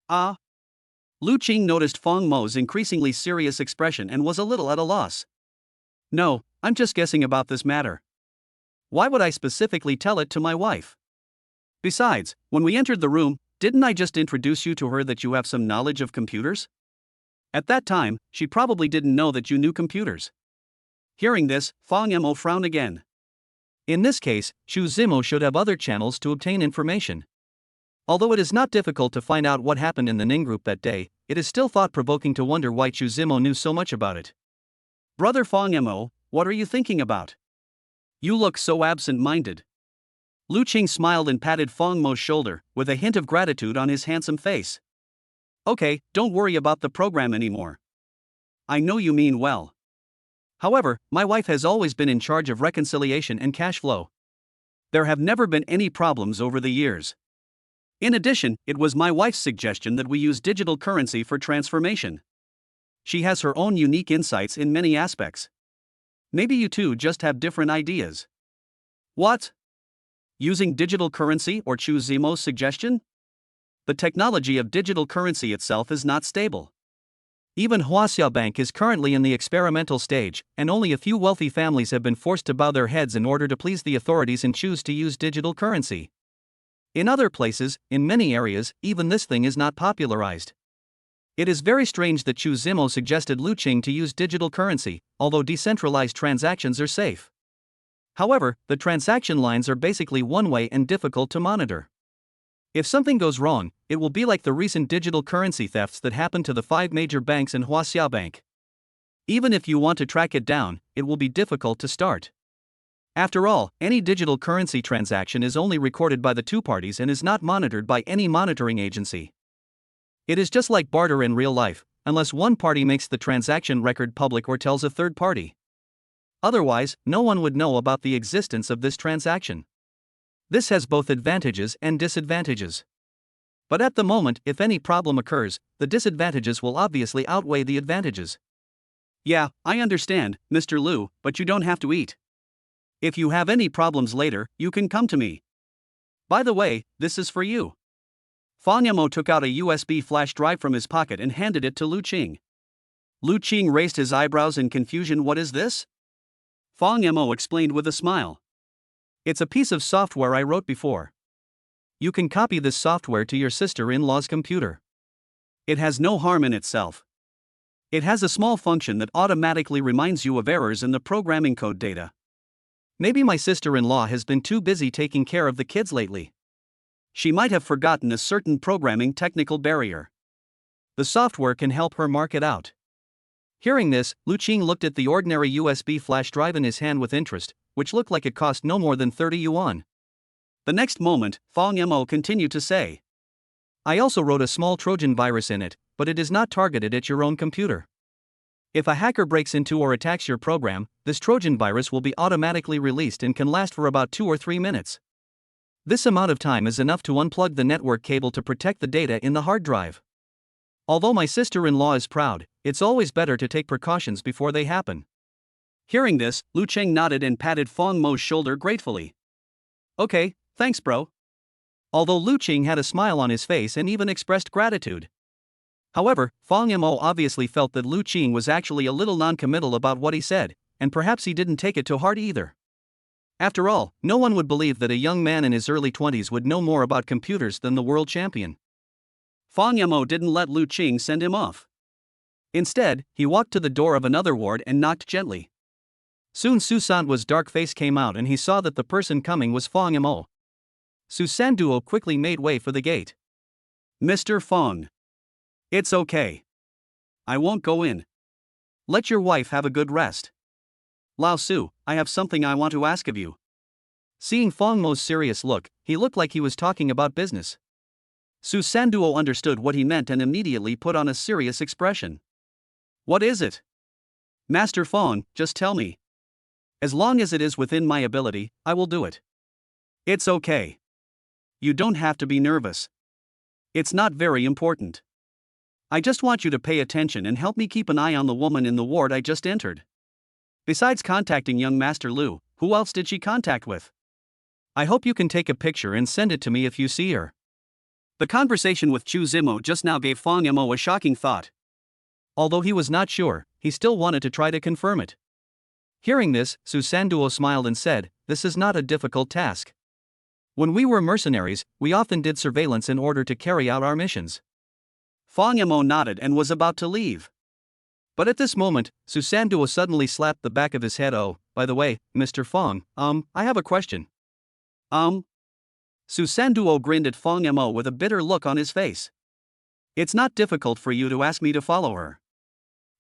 Lu Qing noticed Fang Mo's increasingly serious expression and was a little at a loss. No, I'm just guessing about this matter. Why would I specifically tell it to my wife? Besides, when we entered the room, didn't I just introduce you to her that you have some knowledge of computers? At that time, she probably didn't know that you knew computers. Hearing this, Fang Mo frowned again. In this case, Chu Zimo should have other channels to obtain information. Although it is not difficult to find out what happened in the Ning Group that day, it is still thought-provoking to wonder why Chu Zimo knew so much about it. Brother Fang Mo, what are you thinking about? You look so absent-minded. Lu Qing smiled and patted Fang Mo's shoulder, with a hint of gratitude on his handsome face. Okay, don't worry about the program anymore. I know you mean well. However, my wife has always been in charge of reconciliation and cash flow. There have never been any problems over the years. In addition, it was my wife's suggestion that we use digital currency for transformation. She has her own unique insights in many aspects. Maybe you two just have different ideas. What? Using digital currency or Chu Zimo's suggestion? The technology of digital currency itself is not stable. Even Huaxia Bank is currently in the experimental stage, and only a few wealthy families have been forced to bow their heads in order to please the authorities and choose to use digital currency. In other places, in many areas, even this thing is not popularized. It is very strange that Chu Zimo suggested Lu Qing to use digital currency, although decentralized transactions are safe. However, the transaction lines are basically one-way and difficult to monitor. If something goes wrong, it will be like the recent digital currency thefts that happened to the 5 major banks and Huaxia Bank. Even if you want to track it down, it will be difficult to start. After all, any digital currency transaction is only recorded by the two parties and is not monitored by any monitoring agency. It is just like barter in real life, unless one party makes the transaction record public or tells a third party. Otherwise, no one would know about the existence of this transaction. This has both advantages and disadvantages. But at the moment, if any problem occurs, the disadvantages will obviously outweigh the advantages. Yeah, I understand, Mr. Liu, but you don't have to eat. If you have any problems later, you can come to me. By the way, this is for you. Fang Yamo took out a USB flash drive from his pocket and handed it to Lu Qing. Lu Qing raised his eyebrows in confusion. What is this? Fang Yamo explained with a smile. It's a piece of software I wrote before. You can copy this software to your sister-in-law's computer. It has no harm in itself. It has a small function that automatically reminds you of errors in the programming code data. Maybe my sister-in-law has been too busy taking care of the kids lately. She might have forgotten a certain programming technical barrier. The software can help her mark it out. Hearing this, Lu Qing looked at the ordinary USB flash drive in his hand with interest, which looked like it cost no more than 30 yuan. The next moment, Fang Yamo continued to say, I also wrote a small Trojan virus in it, but it is not targeted at your own computer. If a hacker breaks into or attacks your program, this Trojan virus will be automatically released and can last for about 2 or 3 minutes. This amount of time is enough to unplug the network cable to protect the data in the hard drive. Although my sister-in-law is proud, it's always better to take precautions before they happen. Hearing this, Lu Qing nodded and patted Fang Mo's shoulder gratefully. Okay, thanks bro. Although Lu Qing had a smile on his face and even expressed gratitude. However, Fang Yamo obviously felt that Lu Qing was actually a little non-committal about what he said, and perhaps he didn't take it to heart either. After all, no one would believe that a young man in his early 20s would know more about computers than the world champion. Fang Yamo didn't let Lu Qing send him off. Instead, he walked to the door of another ward and knocked gently. Soon Su Sanduo's dark face came out and he saw that the person coming was Fang Yamo. Su Sanduo quickly made way for the gate. Mr. Fang. It's okay. I won't go in. Let your wife have a good rest. Lao Su, I have something I want to ask of you. Seeing Fang Mo's serious look, he looked like he was talking about business. Su Sanduo understood what he meant and immediately put on a serious expression. What is it? Master Fang, just tell me. As long as it is within my ability, I will do it. It's okay. You don't have to be nervous. It's not very important. I just want you to pay attention and help me keep an eye on the woman in the ward I just entered. Besides contacting young Master Liu, who else did she contact with? I hope you can take a picture and send it to me if you see her. The conversation with Chu Zimo just now gave Fang Yamo a shocking thought. Although he was not sure, he still wanted to try to confirm it. Hearing this, Su Sanduo smiled and said, This is not a difficult task. When we were mercenaries, we often did surveillance in order to carry out our missions. Fang Yamo nodded and was about to leave. But at this moment, Su Sanduo suddenly slapped the back of his head. Oh, by the way, Mr. Fang, I have a question. Su Sanduo grinned at Fang Yamo with a bitter look on his face. It's not difficult for you to ask me to follow her.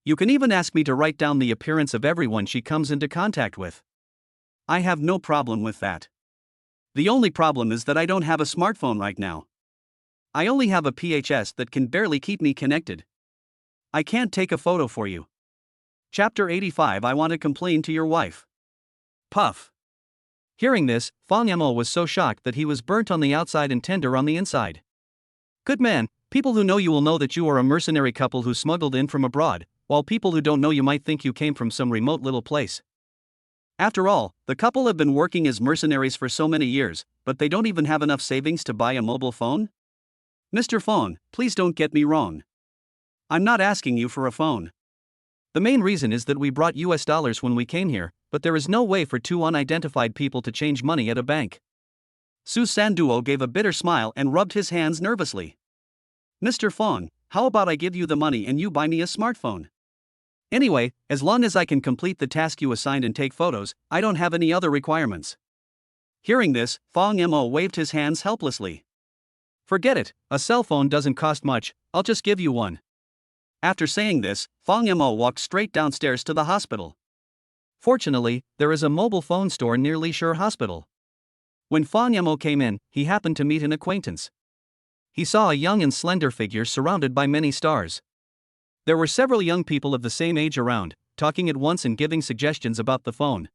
You can even ask me to write down the appearance of everyone she comes into contact with. I have no problem with that. The only problem is that I don't have a smartphone right now. I only have a PHS that can barely keep me connected. I can't take a photo for you. Chapter 85. I want to complain to your wife. Puff. Hearing this, Fang Yamo was so shocked that he was burnt on the outside and tender on the inside. Good man, people who know you will know that you are a mercenary couple who smuggled in from abroad, while people who don't know you might think you came from some remote little place. After all, the couple have been working as mercenaries for so many years, but they don't even have enough savings to buy a mobile phone? Mr. Fang, please don't get me wrong. I'm not asking you for a phone. The main reason is that we brought US dollars when we came here, but there is no way for two unidentified people to change money at a bank. Su Sanduo gave a bitter smile and rubbed his hands nervously. Mr. Fang, how about I give you the money and you buy me a smartphone? Anyway, as long as I can complete the task you assigned and take photos, I don't have any other requirements. Hearing this, Fang Yamo waved his hands helplessly. Forget it, a cell phone doesn't cost much, I'll just give you one. After saying this, Fang Yamo walked straight downstairs to the hospital. Fortunately, there is a mobile phone store near Lishur Hospital. When Fang Yamo came in, he happened to meet an acquaintance. He saw a young and slender figure surrounded by many stars. There were several young people of the same age around, talking at once and giving suggestions about the phone.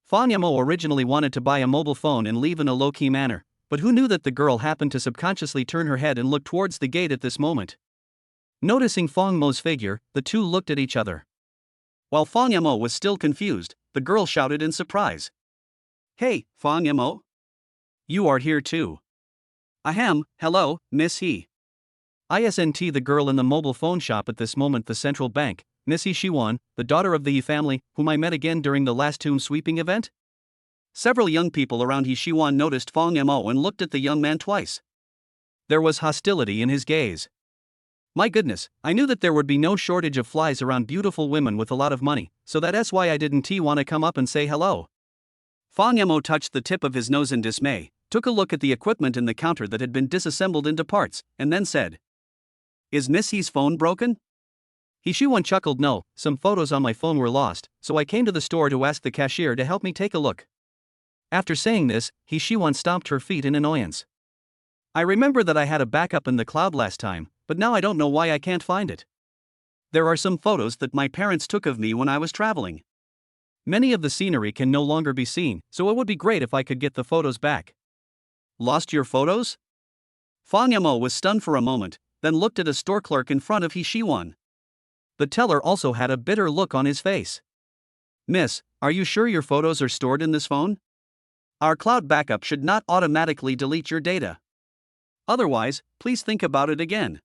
Fang Yamo originally wanted to buy a mobile phone and leave in a low-key manner, but who knew that the girl happened to subconsciously turn her head and look towards the gate at this moment. Noticing Fang Mo's figure, the two looked at each other. While Fang Yamo was still confused, the girl shouted in surprise. "Hey, Fang Yamo? You are here too." "Ahem, hello, Miss He." Isn't the girl in the mobile phone shop at this moment the central bank, Miss He Shiwan, the daughter of the He family, whom I met again during the last tomb sweeping event? Several young people around He Shiwan noticed Fang Yamo and looked at the young man twice. There was hostility in his gaze. My goodness, I knew that there would be no shortage of flies around beautiful women with a lot of money, so that's why I didn't want to come up and say hello. Fang Yamo touched the tip of his nose in dismay, took a look at the equipment in the counter that had been disassembled into parts, and then said, "Is Miss He's phone broken?" He Shiwan chuckled. "No, some photos on my phone were lost, so I came to the store to ask the cashier to help me take a look." After saying this, He Shiwan stomped her feet in annoyance. "I remember that I had a backup in the cloud last time, but now I don't know why I can't find it. There are some photos that my parents took of me when I was traveling. Many of the scenery can no longer be seen, so it would be great if I could get the photos back." "Lost your photos?" Fang Yamo was stunned for a moment, then looked at a store clerk in front of He Shiwan. The teller also had a bitter look on his face. "Miss, are you sure your photos are stored in this phone? Our cloud backup should not automatically delete your data. Otherwise, please think about it again.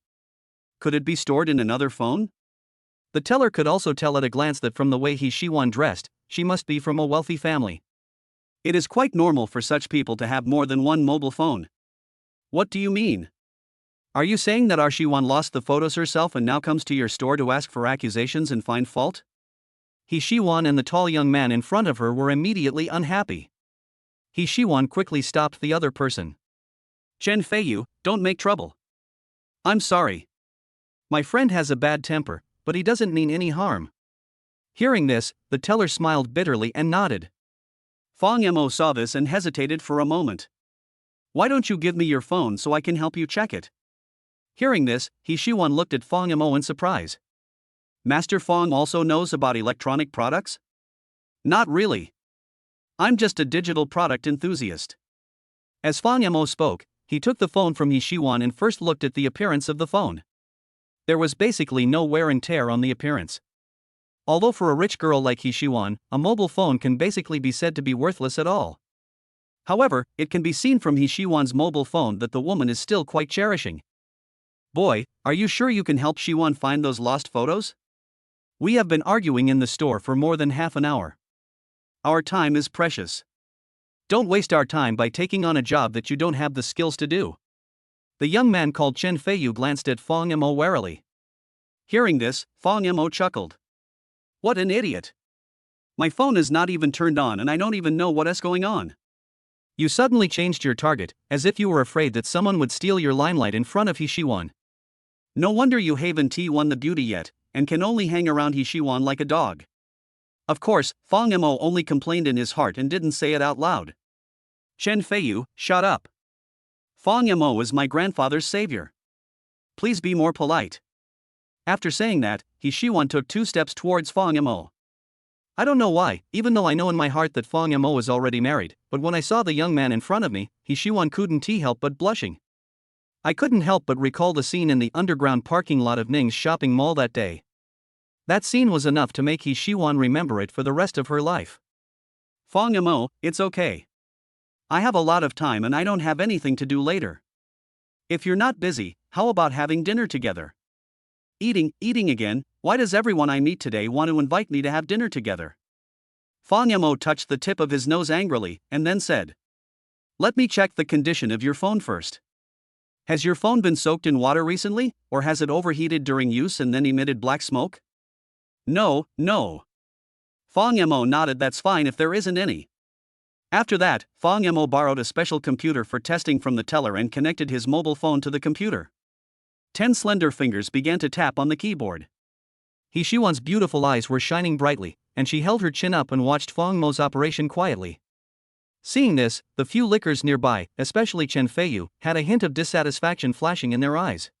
Could it be stored in another phone?" The teller could also tell at a glance that from the way He Shiwan dressed, she must be from a wealthy family. It is quite normal for such people to have more than one mobile phone. "What do you mean? Are you saying that our Shiwan lost the photos herself and now comes to your store to ask for accusations and find fault?" He Shiwan and the tall young man in front of her were immediately unhappy. He Shiwan quickly stopped the other person. "Chen Feiyu, don't make trouble. I'm sorry. My friend has a bad temper, but he doesn't mean any harm." Hearing this, the teller smiled bitterly and nodded. Fang Yamo saw this and hesitated for a moment. "Why don't you give me your phone so I can help you check it?" Hearing this, He Shiwan looked at Fang Yamo in surprise. "Master Fang also knows about electronic products?" "Not really. I'm just a digital product enthusiast." As Fang Yamo spoke, he took the phone from He Shiwan and first looked at the appearance of the phone. There was basically no wear and tear on the appearance. Although for a rich girl like He Shiwan, a mobile phone can basically be said to be worthless at all. However, it can be seen from He Shiwan's mobile phone that the woman is still quite cherishing. "Boy, are you sure you can help Shiwan find those lost photos? We have been arguing in the store for more than half an hour. Our time is precious. Don't waste our time by taking on a job that you don't have the skills to do." The young man called Chen Feiyu glanced at Fang Yamo warily. Hearing this, Fang Yamo chuckled. "What an idiot. My phone is not even turned on and I don't even know what is going on." You suddenly changed your target, as if you were afraid that someone would steal your limelight in front of He Shiwan. No wonder you haven't won the beauty yet, and can only hang around He Shiwan like a dog. Of course, Fang Yamo only complained in his heart and didn't say it out loud. "Chen Feiyu, shut up. Fang Yamo is my grandfather's savior. Please be more polite." After saying that, He Shiwan took 2 steps towards Fang Yamo. I don't know why, even though I know in my heart that Fang Yamo is already married, but when I saw the young man in front of me, He Shiwan couldn't help but blushing. I couldn't help but recall the scene in the underground parking lot of Ning's shopping mall that day. That scene was enough to make He Shiwan remember it for the rest of her life. "Fang Yamo, it's okay. I have a lot of time and I don't have anything to do later. If you're not busy, how about having dinner together?" Eating again, why does everyone I meet today want to invite me to have dinner together?" Fang Yamo touched the tip of his nose angrily, and then said, "Let me check the condition of your phone first. Has your phone been soaked in water recently, or has it overheated during use and then emitted black smoke?" No. Fang Yamo nodded. "That's fine if there isn't any." After that, Fang Yamo borrowed a special computer for testing from the teller and connected his mobile phone to the computer. 10 slender fingers began to tap on the keyboard. He Shiwan's beautiful eyes were shining brightly, and she held her chin up and watched Fang Mo's operation quietly. Seeing this, the few lickers nearby, especially Chen Feiyu, had a hint of dissatisfaction flashing in their eyes.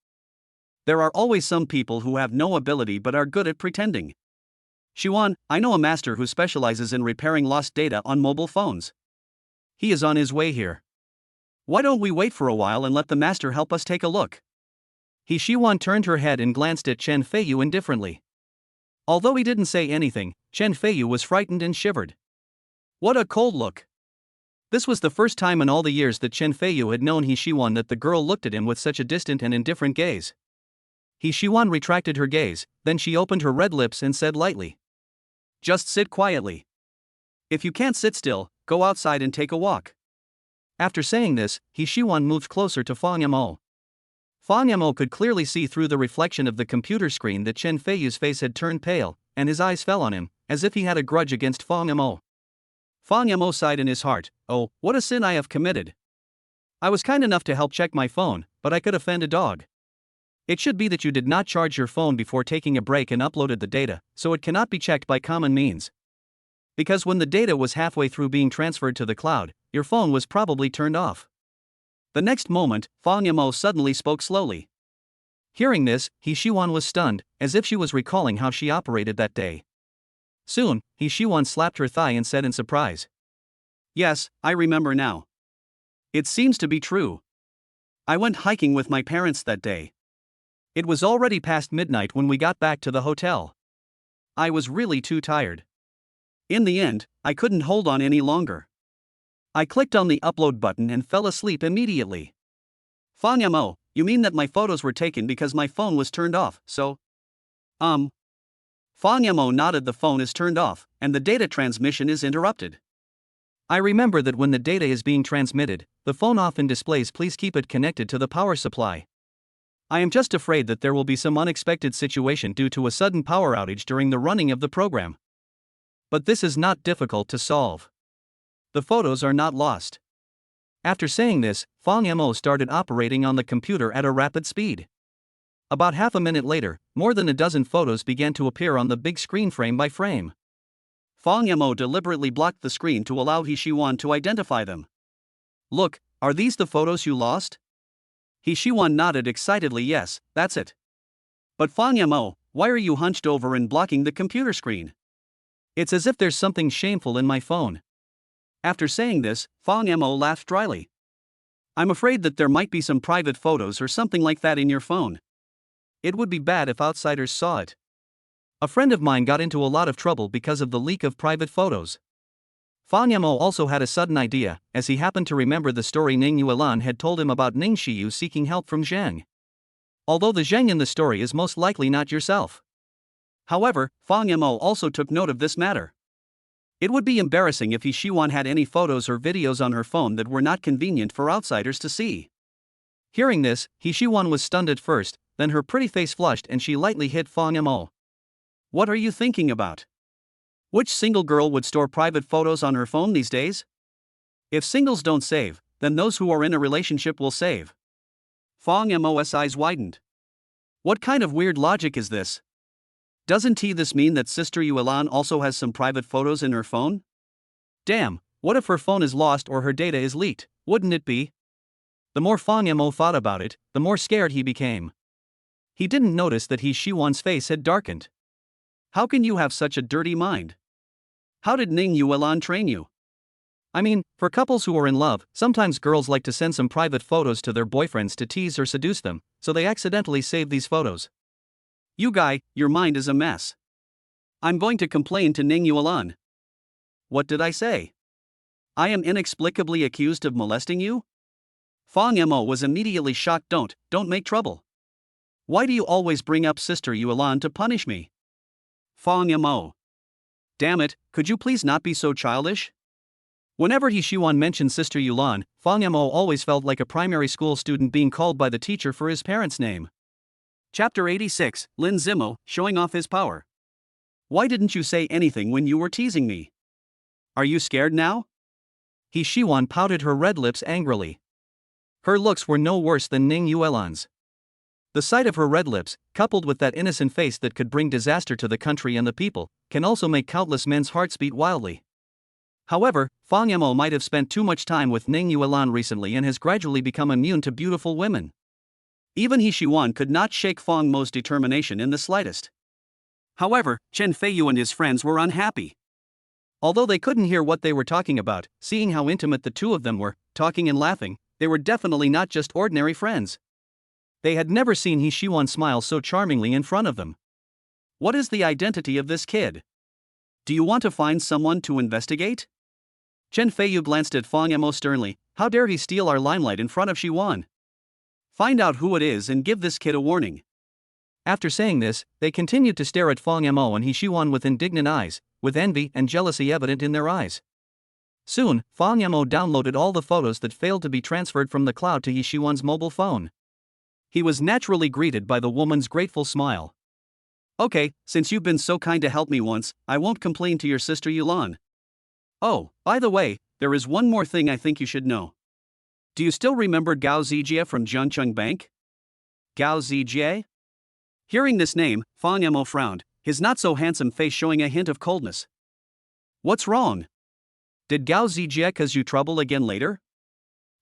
There are always some people who have no ability but are good at pretending. Shiwan, I know a master who specializes in repairing lost data on mobile phones. He is on his way here. Why don't we wait for a while and let the master help us take a look? He Shiwan turned her head and glanced at Chen Feiyu indifferently. Although he didn't say anything, Chen Feiyu was frightened and shivered. What a cold look! This was the first time in all the years that Chen Feiyu had known He Shiwan that the girl looked at him with such a distant and indifferent gaze. He Shiwan retracted her gaze, then she opened her red lips and said lightly. Just sit quietly. If you can't sit still, go outside and take a walk. After saying this, He Shiwan moved closer to Fang Yamo. Fang Yamo could clearly see through the reflection of the computer screen that Chen Feiyu's face had turned pale, and his eyes fell on him, as if he had a grudge against Fang Yamo. Fang Yamo sighed in his heart, oh, what a sin I have committed. I was kind enough to help check my phone, but I could offend a dog. It should be that you did not charge your phone before taking a break and uploaded the data, so it cannot be checked by common means. Because when the data was halfway through being transferred to the cloud, your phone was probably turned off. The next moment, Fang Yamo suddenly spoke slowly. Hearing this, He Shiwan was stunned, as if she was recalling how she operated that day. Soon, He Shiwan slapped her thigh and said in surprise. Yes, I remember now. It seems to be true. I went hiking with my parents that day. It was already past midnight when we got back to the hotel. I was really too tired. In the end, I couldn't hold on any longer. I clicked on the upload button and fell asleep immediately. Fang Yamo, you mean that my photos were taken because my phone was turned off, so? Fang Yamo nodded. The phone is turned off, and the data transmission is interrupted. I remember that when the data is being transmitted, the phone often displays please keep it connected to the power supply. I am just afraid that there will be some unexpected situation due to a sudden power outage during the running of the program. But this is not difficult to solve. The photos are not lost. After saying this, Fang Yamo started operating on the computer at a rapid speed. About half a minute later, more than a dozen photos began to appear on the big screen frame by frame. Fang Yamo deliberately blocked the screen to allow He Shiwan to identify them. Look, are these the photos you lost? He Shiwan nodded excitedly. Yes, that's it. But Fang Yamo, why are you hunched over and blocking the computer screen? It's as if there's something shameful in my phone. After saying this, Fang Yamo laughed dryly. I'm afraid that there might be some private photos or something like that in your phone. It would be bad if outsiders saw it. A friend of mine got into a lot of trouble because of the leak of private photos. Fang Yamo also had a sudden idea, as he happened to remember the story Ning Yuan had told him about Ning Shiyu seeking help from Zheng. Although the Zheng in the story is most likely not yourself. However, Fang Yamo also took note of this matter. It would be embarrassing if He Shiwan had any photos or videos on her phone that were not convenient for outsiders to see. Hearing this, He Shiwan was stunned at first, then her pretty face flushed and she lightly hit Fang Yamo. What are you thinking about? Which single girl would store private photos on her phone these days? If singles don't save, then those who are in a relationship will save. Fang Yamo's eyes widened. What kind of weird logic is this? Doesn't this mean that Sister Yuan also has some private photos in her phone? Damn, what if her phone is lost or her data is leaked, wouldn't it be? The more Fang Yamo thought about it, the more scared he became. He didn't notice that He Shiwan's face had darkened. How can you have such a dirty mind? How did Ning Yuan train you? I mean, for couples who are in love, sometimes girls like to send some private photos to their boyfriends to tease or seduce them, so they accidentally save these photos. You guy, your mind is a mess. I'm going to complain to Ning Yuan. What did I say? I am inexplicably accused of molesting you? Fang Yamo was immediately shocked. Don't make trouble. Why do you always bring up Sister Yuan to punish me? Fang Yamo. Damn it, could you please not be so childish? Whenever He Shiwan mentioned Sister Yuan, Fang Yamo always felt like a primary school student being called by the teacher for his parents' name. Chapter 86, Lin Zimo, showing off his power. Why didn't you say anything when you were teasing me? Are you scared now? He Shiwan pouted her red lips angrily. Her looks were no worse than Ning Yuan's. The sight of her red lips, coupled with that innocent face that could bring disaster to the country and the people, can also make countless men's hearts beat wildly. However, Fang Yamo might have spent too much time with Ning Yuan recently and has gradually become immune to beautiful women. Even He Yuan could not shake Fang Mo's determination in the slightest. However, Chen Feiyu and his friends were unhappy. Although they couldn't hear what they were talking about, seeing how intimate the two of them were, talking and laughing, they were definitely not just ordinary friends. They had never seen He Yuan smile so charmingly in front of them. What is the identity of this kid? Do you want to find someone to investigate? Chen Feiyu glanced at Fang Yamo sternly. How dare he steal our limelight in front of Yuan? Find out who it is and give this kid a warning. After saying this, they continued to stare at Fang Yamo and He Yuan with indignant eyes, with envy and jealousy evident in their eyes. Soon, Fang Yamo downloaded all the photos that failed to be transferred from the cloud to He Yuan's mobile phone. He was naturally greeted by the woman's grateful smile. Okay, since you've been so kind to help me once, I won't complain to your sister Yuan. Oh, by the way, there is one more thing I think you should know. Do you still remember Gao Zijie from Jiancheng Bank? Gao Zijie? Hearing this name, Fang Yamo frowned, his not-so-handsome face showing a hint of coldness. What's wrong? Did Gao Zijie cause you trouble again later?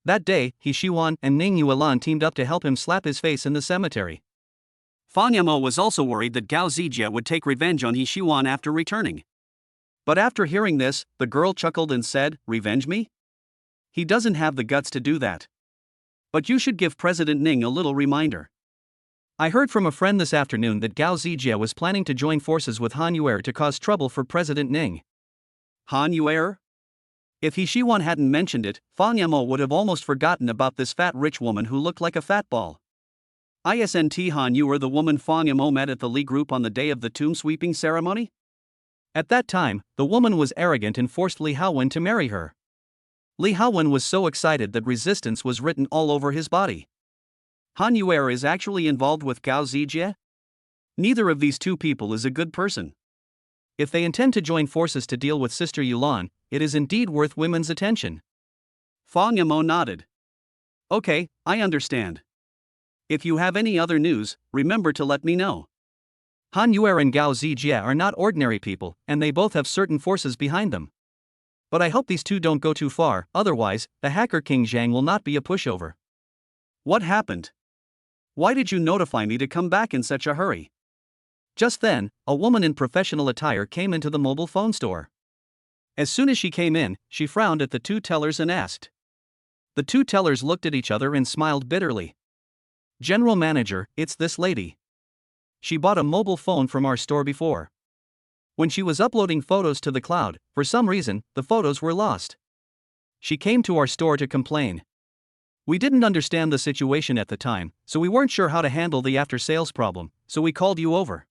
That day, He Yuan and Ning Yuan teamed up to help him slap his face in the cemetery. Fang Yamo was also worried that Gao Zijie would take revenge on He Yuan after returning. But after hearing this, the girl chuckled and said, "Revenge me? He doesn't have the guts to do that. But you should give President Ning a little reminder. I heard from a friend this afternoon that Gao Zijie was planning to join forces with Han Yuer to cause trouble for President Ning." Han Yuer? If He Yuan hadn't mentioned it, Fang Yamo would have almost forgotten about this fat rich woman who looked like a fat ball. Isn't Han Yuer the woman Fang Yamo met at the Li group on the day of the tomb sweeping ceremony? At that time, the woman was arrogant and forced Li Haowen to marry her. Li Haowen was so excited that resistance was written all over his body. Han Yuer is actually involved with Gao Zijie? Neither of these two people is a good person. If they intend to join forces to deal with Sister Yuan, it is indeed worth women's attention. Fang Yamo nodded. Okay, I understand. If you have any other news, remember to let me know. Han Yuer and Gao Zijie are not ordinary people, and they both have certain forces behind them. But I hope these two don't go too far, otherwise, the hacker King Zhang will not be a pushover. What happened? Why did you notify me to come back in such a hurry? Just then, a woman in professional attire came into the mobile phone store. As soon as she came in, she frowned at the two tellers and asked. The two tellers looked at each other and smiled bitterly. General Manager, it's this lady. She bought a mobile phone from our store before. When she was uploading photos to the cloud, for some reason, the photos were lost. She came to our store to complain. We didn't understand the situation at the time, so we weren't sure how to handle the after-sales problem, so we called you over.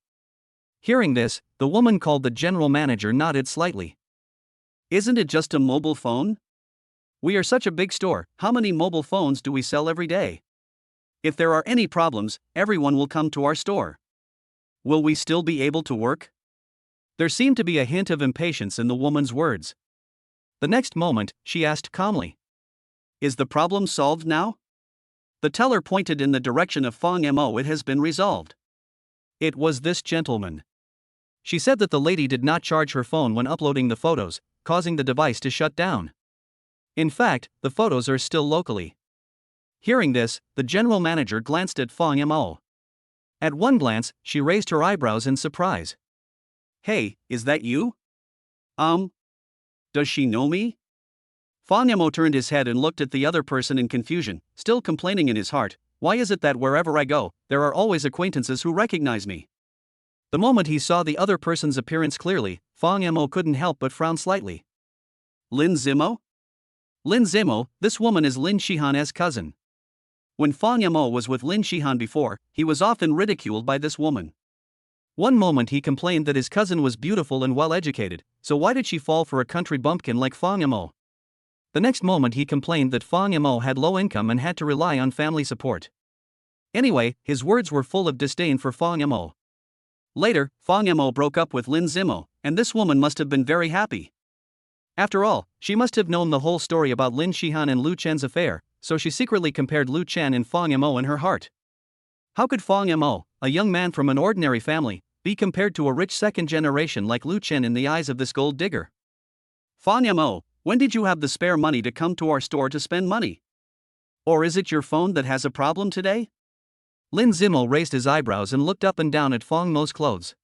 Hearing this, the woman called the general manager nodded slightly. Isn't it just a mobile phone? We are such a big store, how many mobile phones do we sell every day? If there are any problems, everyone will come to our store. Will we still be able to work? There seemed to be a hint of impatience in the woman's words. The next moment, she asked calmly. Is the problem solved now? The teller pointed in the direction of Fang Mo. It has been resolved. It was this gentleman. She said that the lady did not charge her phone when uploading the photos, causing the device to shut down. In fact, the photos are still locally. Hearing this, the general manager glanced at Fang Mo. At one glance, she raised her eyebrows in surprise. Hey, is that you? Does she know me? Fang Mo turned his head and looked at the other person in confusion, still complaining in his heart, why is it that wherever I go, there are always acquaintances who recognize me? The moment he saw the other person's appearance clearly, Fang Mo couldn't help but frown slightly. Lin Zimo? Lin Zimo, this woman is Lin Shihan's cousin. When Fang Mo was with Lin Shihan before, he was often ridiculed by this woman. One moment he complained that his cousin was beautiful and well-educated, so why did she fall for a country bumpkin like Fang Mo? The next moment he complained that Fang Mo had low income and had to rely on family support. Anyway, his words were full of disdain for Fang Mo. Later, Fang Mo broke up with Lin Zimo, and this woman must have been very happy. After all, she must have known the whole story about Lin Shihan and Lu Chen's affair, so she secretly compared Lu Chen and Fang Mo in her heart. How could Fang Mo, a young man from an ordinary family, be compared to a rich second generation like Lu Chen in the eyes of this gold digger? Fang Mo, when did you have the spare money to come to our store to spend money? Or is it your phone that has a problem today? Lin Zimo raised his eyebrows and looked up and down at Fang Mo's clothes.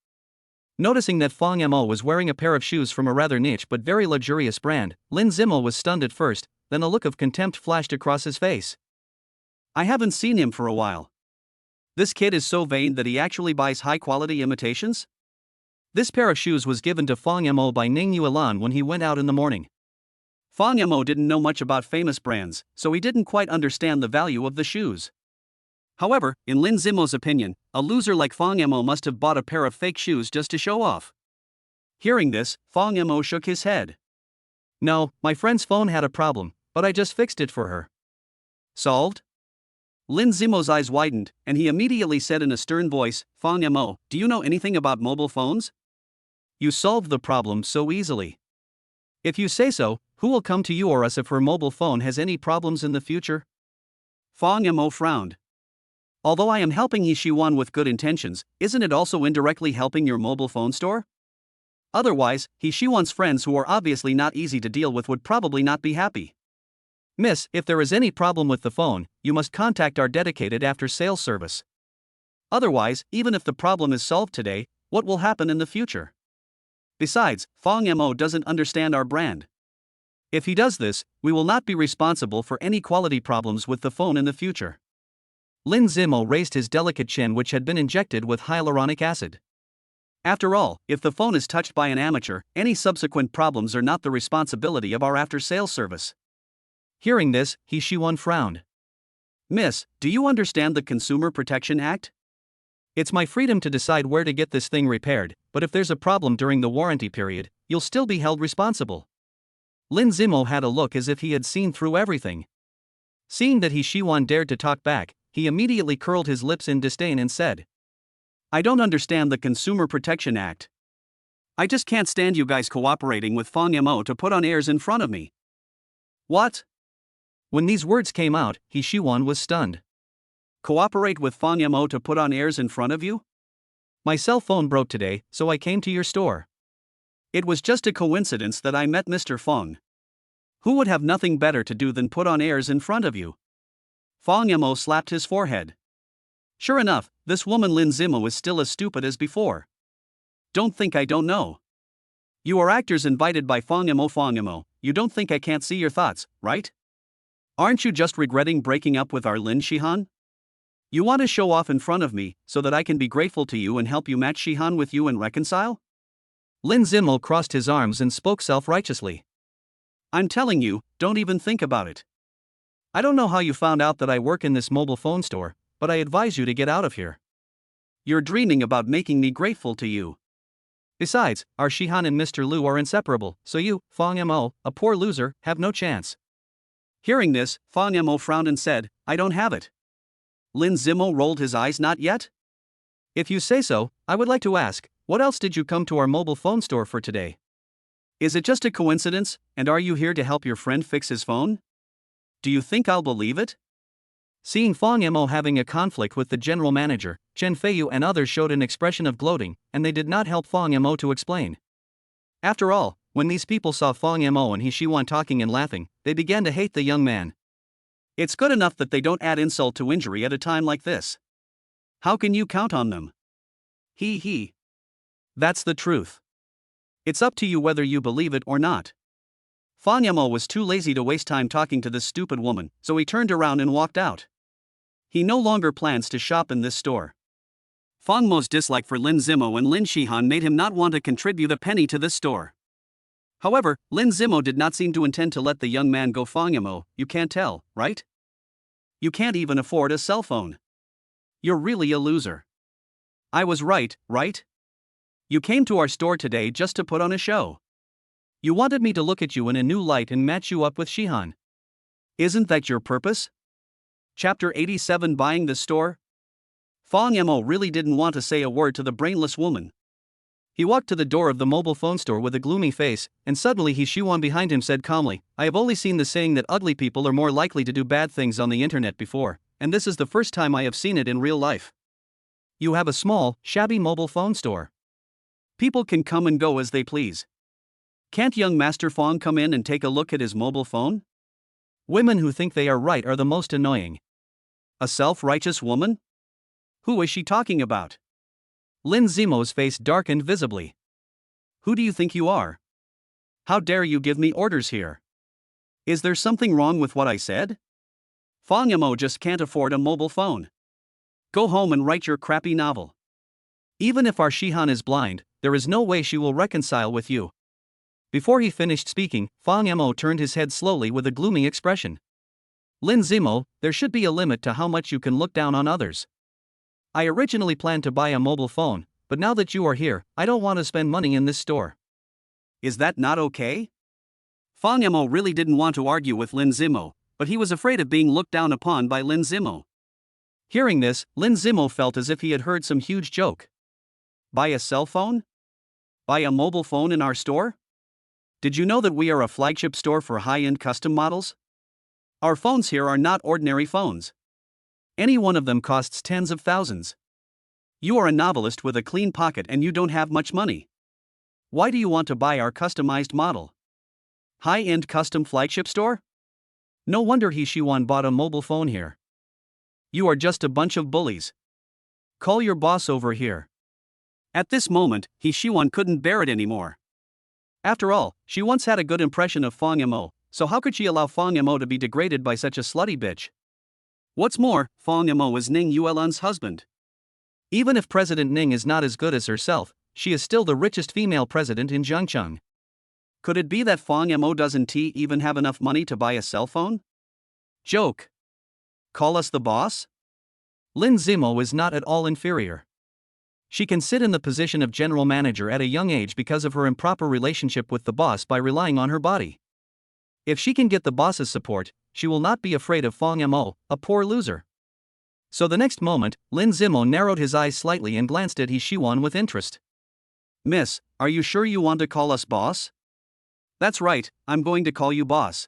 Noticing that Fang Mo was wearing a pair of shoes from a rather niche but very luxurious brand, Lin Zimo was stunned at first, then a look of contempt flashed across his face. I haven't seen him for a while. This kid is so vain that he actually buys high-quality imitations? This pair of shoes was given to Fang Mo by Ning Yuan when he went out in the morning. Fang Mo didn't know much about famous brands, so he didn't quite understand the value of the shoes. However, in Lin Zimo's opinion, a loser like Fang Mo must have bought a pair of fake shoes just to show off. Hearing this, Fang Mo shook his head. No, my friend's phone had a problem, but I just fixed it for her. Solved? Lin Zimo's eyes widened, and he immediately said in a stern voice, Fang Mo, do you know anything about mobile phones? You solved the problem so easily. If you say so, who will come to you or us if her mobile phone has any problems in the future? Fang Mo frowned. Although I am helping He Shiwan with good intentions, isn't it also indirectly helping your mobile phone store? Otherwise, He Shiwan's friends who are obviously not easy to deal with would probably not be happy. Miss, if there is any problem with the phone, you must contact our dedicated after-sales service. Otherwise, even if the problem is solved today, what will happen in the future? Besides, Fang Mo doesn't understand our brand. If he does this, we will not be responsible for any quality problems with the phone in the future. Lin Zimo raised his delicate chin, which had been injected with hyaluronic acid. After all, if the phone is touched by an amateur, any subsequent problems are not the responsibility of our after-sales service. Hearing this, He Shiwan frowned. Miss, do you understand the Consumer Protection Act? It's my freedom to decide where to get this thing repaired, but if there's a problem during the warranty period, you'll still be held responsible. Lin Zimo had a look as if he had seen through everything. Seeing that He Shiwan dared to talk back, he immediately curled his lips in disdain and said, I don't understand the Consumer Protection Act. I just can't stand you guys cooperating with Fang Mo to put on airs in front of me. What? When these words came out, He Shiwan was stunned. Cooperate with Fang Mo to put on airs in front of you? My cell phone broke today, so I came to your store. It was just a coincidence that I met Mr. Feng. Who would have nothing better to do than put on airs in front of you? Fang Mo slapped his forehead. Sure enough, this woman Lin Zimo is still as stupid as before. Don't think I don't know. You are actors invited by Fang Mo, you don't think I can't see your thoughts, right? Aren't you just regretting breaking up with our Lin Shihan? You want to show off in front of me, so that I can be grateful to you and help you match Shihan with you and reconcile? Lin Zimo crossed his arms and spoke self-righteously. I'm telling you, don't even think about it. I don't know how you found out that I work in this mobile phone store, but I advise you to get out of here. You're dreaming about making me grateful to you. Besides, our Shihan and Mr. Lu are inseparable, so you, Fang Mo, a poor loser, have no chance. Hearing this, Fang Mo frowned and said, I don't have it. Lin Zimo rolled his eyes. Not yet? If you say so, I would like to ask, what else did you come to our mobile phone store for today? Is it just a coincidence, and are you here to help your friend fix his phone? Do you think I'll believe it? Seeing Fang Mo having a conflict with the general manager, Chen Feiyu and others showed an expression of gloating, and they did not help Fang Mo to explain. After all, when these people saw Fang Mo and He Shiwan talking and laughing, they began to hate the young man. It's good enough that they don't add insult to injury at a time like this. How can you count on them? He. That's the truth. It's up to you whether you believe it or not. Fang Mo was too lazy to waste time talking to this stupid woman, so he turned around and walked out. He no longer plans to shop in this store. Fang Mo's dislike for Lin Zimo and Lin Shihan made him not want to contribute a penny to this store. However, Lin Zimo did not seem to intend to let the young man go. Fang Mo, you can't tell, right? You can't even afford a cell phone. You're really a loser. I was right? You came to our store today just to put on a show. You wanted me to look at you in a new light and match you up with Shihan. Isn't that your purpose? Chapter 87. Buying the store? Fang Mo really didn't want to say a word to the brainless woman. He walked to the door of the mobile phone store with a gloomy face, and suddenly He Shiwan behind him said calmly, I have only seen the saying that ugly people are more likely to do bad things on the internet before, and this is the first time I have seen it in real life. You have a small, shabby mobile phone store. People can come and go as they please. Can't young Master Fong come in and take a look at his mobile phone? Women who think they are right are the most annoying. A self-righteous woman? Who is she talking about? Lin Zimo's face darkened visibly. Who do you think you are? How dare you give me orders here? Is there something wrong with what I said? Fong Yamo just can't afford a mobile phone. Go home and write your crappy novel. Even if our Shihan is blind, there is no way she will reconcile with you. Before he finished speaking, Fong Yamo turned his head slowly with a gloomy expression. Lin Zimo, there should be a limit to how much you can look down on others. I originally planned to buy a mobile phone, but now that you are here, I don't want to spend money in this store. Is that not okay? Fong Yamo really didn't want to argue with Lin Zimo, but he was afraid of being looked down upon by Lin Zimo. Hearing this, Lin Zimo felt as if he had heard some huge joke. Buy a cell phone? Buy a mobile phone in our store? Did you know that we are a flagship store for high-end custom models? Our phones here are not ordinary phones. Any one of them costs tens of thousands. You are a novelist with a clean pocket and you don't have much money. Why do you want to buy our customized model? High-end custom flagship store? No wonder He Shiwan bought a mobile phone here. You are just a bunch of bullies. Call your boss over here. At this moment, He Shiwan couldn't bear it anymore. After all, she once had a good impression of Fong Yamo, so how could she allow Fong Yamo to be degraded by such a slutty bitch? What's more, Fong Yamo is Ning Yuan's husband. Even if President Ning is not as good as herself, she is still the richest female president in Zhengcheng. Could it be that Fong Yamo doesn't even have enough money to buy a cell phone? Joke. Call us the boss? Lin Zimo is not at all inferior. She can sit in the position of general manager at a young age because of her improper relationship with the boss by relying on her body. If she can get the boss's support, she will not be afraid of Fong Yamo, a poor loser. So the next moment, Lin Zimo narrowed his eyes slightly and glanced at He Shiwan with interest. Miss, are you sure you want to call us boss? That's right, I'm going to call you boss.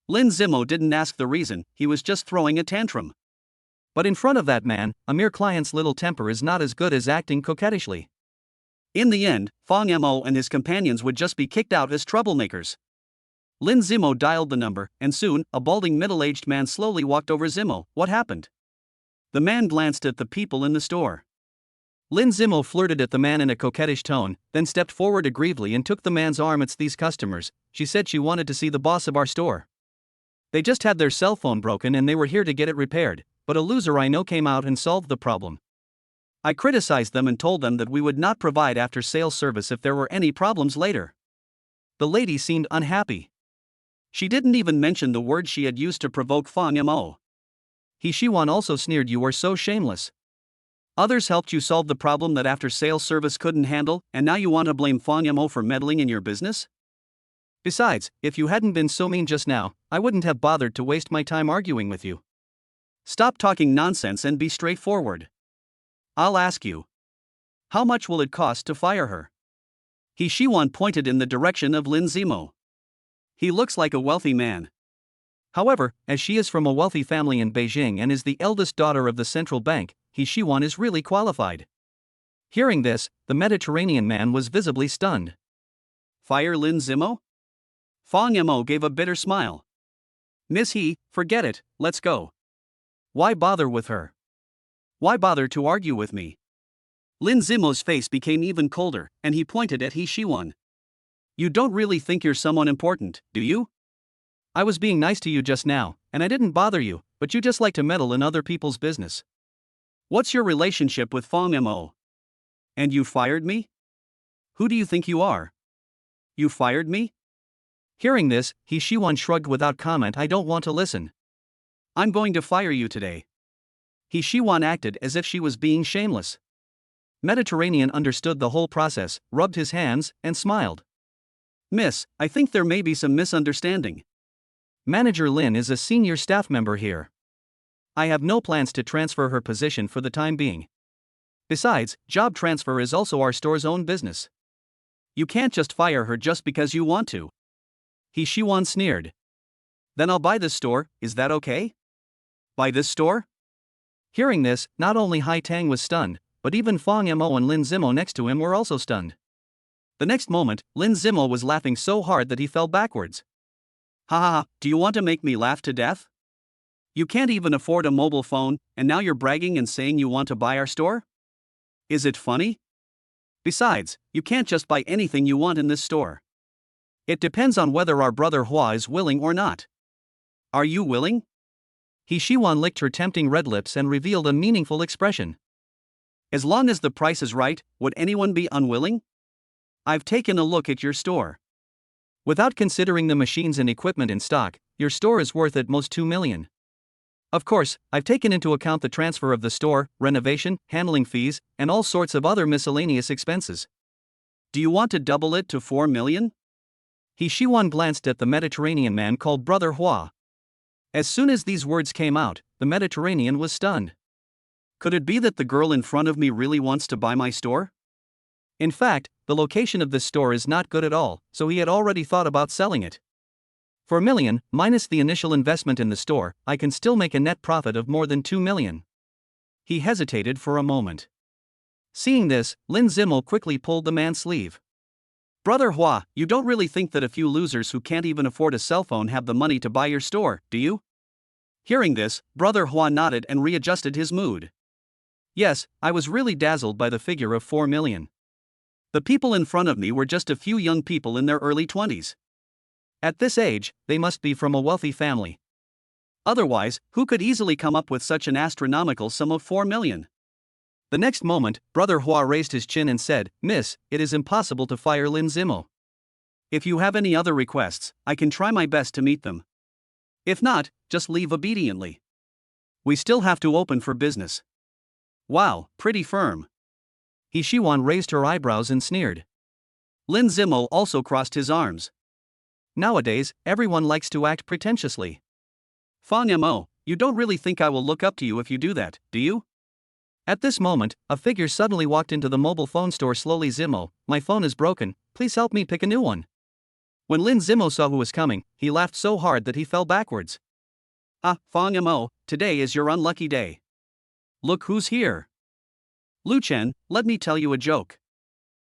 Lin Zimo didn't ask the reason, he was just throwing a tantrum. But in front of that man, a mere client's little temper is not as good as acting coquettishly. In the end, Fong Yamo and his companions would just be kicked out as troublemakers. Lin Zimo dialed the number, and soon, a balding middle-aged man slowly walked over Zimo. What happened? The man glanced at the people in the store. Lin Zimo flirted at the man in a coquettish tone, then stepped forward aggrievely and took the man's arm. It's these customers, she said she wanted to see the boss of our store. They just had their cell phone broken and they were here to get it repaired, but a loser I know came out and solved the problem. I criticized them and told them that we would not provide after-sales service if there were any problems later. The lady seemed unhappy. She didn't even mention the words she had used to provoke Fong Yamo. He Shiwan also sneered, you are so shameless. Others helped you solve the problem that after-sales service couldn't handle, and now you want to blame Fong Yamo for meddling in your business? Besides, if you hadn't been so mean just now, I wouldn't have bothered to waste my time arguing with you. Stop talking nonsense and be straightforward. I'll ask you. How much will it cost to fire her? He Shiwan pointed in the direction of Lin Zimo. He looks like a wealthy man. However, as she is from a wealthy family in Beijing and is the eldest daughter of the central bank, He Shiwan is really qualified. Hearing this, the Mediterranean man was visibly stunned. Fire Lin Zimo? Fong Yamo gave a bitter smile. Miss He, forget it, let's go. Why bother with her? Why bother to argue with me? Lin Zimo's face became even colder, and he pointed at He Shiwan. You don't really think you're someone important, do you? I was being nice to you just now, and I didn't bother you, but you just like to meddle in other people's business. What's your relationship with Fong Yamo? And you fired me? Who do you think you are? You fired me? Hearing this, He Shiwan shrugged without comment. I don't want to listen. I'm going to fire you today. He Shiwan acted as if she was being shameless. Mediterranean understood the whole process, rubbed his hands, and smiled. Miss, I think there may be some misunderstanding. Manager Lin is a senior staff member here. I have no plans to transfer her position for the time being. Besides, job transfer is also our store's own business. You can't just fire her just because you want to. He Shiwan sneered. Then I'll buy this store, is that okay? Buy this store? Hearing this, not only Hai Tang was stunned, but even Fang Yamo and Lin Zimo next to him were also stunned. The next moment, Lin Zimo was laughing so hard that he fell backwards. Ha ha ha, do you want to make me laugh to death? You can't even afford a mobile phone, and now you're bragging and saying you want to buy our store? Is it funny? Besides, you can't just buy anything you want in this store. It depends on whether our brother Hua is willing or not. Are you willing? He Shiwan licked her tempting red lips and revealed a meaningful expression. As long as the price is right, would anyone be unwilling? I've taken a look at your store. Without considering the machines and equipment in stock, your store is worth at most 2 million. Of course, I've taken into account the transfer of the store, renovation, handling fees, and all sorts of other miscellaneous expenses. Do you want to double it to 4 million? He Shiwan glanced at the Mediterranean man called Brother Hua. As soon as these words came out, the Mediterranean was stunned. Could it be that the girl in front of me really wants to buy my store? In fact, the location of this store is not good at all, so he had already thought about selling it. For a million, minus the initial investment in the store, I can still make a net profit of more than 2 million. He hesitated for a moment. Seeing this, Lin Zimo quickly pulled the man's sleeve. Brother Hua, you don't really think that a few losers who can't even afford a cell phone have the money to buy your store, do you? Hearing this, Brother Hua nodded and readjusted his mood. Yes, I was really dazzled by the figure of 4 million. The people in front of me were just a few young people in their early 20s. At this age, they must be from a wealthy family. Otherwise, who could easily come up with such an astronomical sum of 4 million? The next moment, Brother Hua raised his chin and said, Miss, it is impossible to fire Lin Zimo. If you have any other requests, I can try my best to meet them. If not, just leave obediently. We still have to open for business. Wow, pretty firm. He Shiwan raised her eyebrows and sneered. Lin Zimo also crossed his arms. Nowadays, everyone likes to act pretentiously. Fang Yamo, you don't really think I will look up to you if you do that, do you? At this moment, a figure suddenly walked into the mobile phone store slowly. Zimo, my phone is broken, please help me pick a new one. When Lin Zimo saw who was coming, he laughed so hard that he fell backwards. Ah, Fang Yamo, today is your unlucky day. Look who's here. Lu Chen, let me tell you a joke.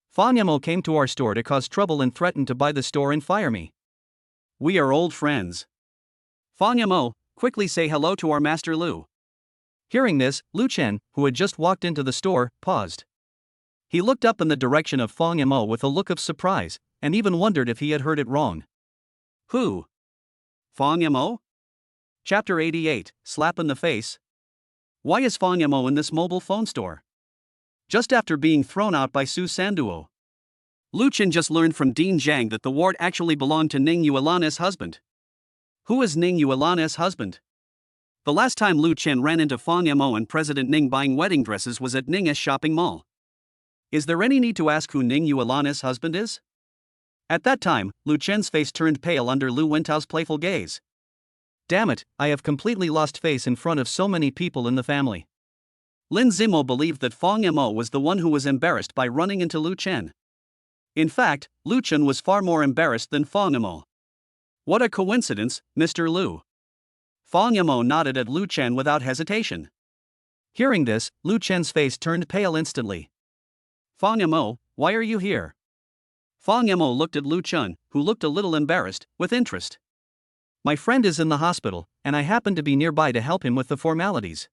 Fang Yamo came to our store to cause trouble and threatened to buy the store and fire me. We are old friends. Fang Yamo, quickly say hello to our master Lu. Hearing this, Lu Chen, who had just walked into the store, paused. He looked up in the direction of Fang Yamo with a look of surprise, and even wondered if he had heard it wrong. Who? Fang Yamo? Chapter 88, Slap in the Face. Why is Fang Yamo in this mobile phone store? Just after being thrown out by Su Sanduo. Lu Chen just learned from Dean Zhang that the ward actually belonged to Ning Yuan's husband. Who is Ning Yuan's husband? The last time Lu Chen ran into Fang Yamo and President Ning buying wedding dresses was at Ning's shopping mall. Is there any need to ask who Ning Yuan's husband is? At that time, Lu Chen's face turned pale under Lu Wentao's playful gaze. Damn it, I have completely lost face in front of so many people in the family. Lin Zimo believed that Fang Yamo was the one who was embarrassed by running into Lu Chen. In fact, Lu Chen was far more embarrassed than Fang Yamo. What a coincidence, Mr. Lu. Fang Yamo nodded at Lu Chen without hesitation. Hearing this, Lu Chen's face turned pale instantly. Fang Yamo, why are you here? Fang Yamo looked at Lu Chen, who looked a little embarrassed, with interest. My friend is in the hospital, and I happen to be nearby to help him with the formalities.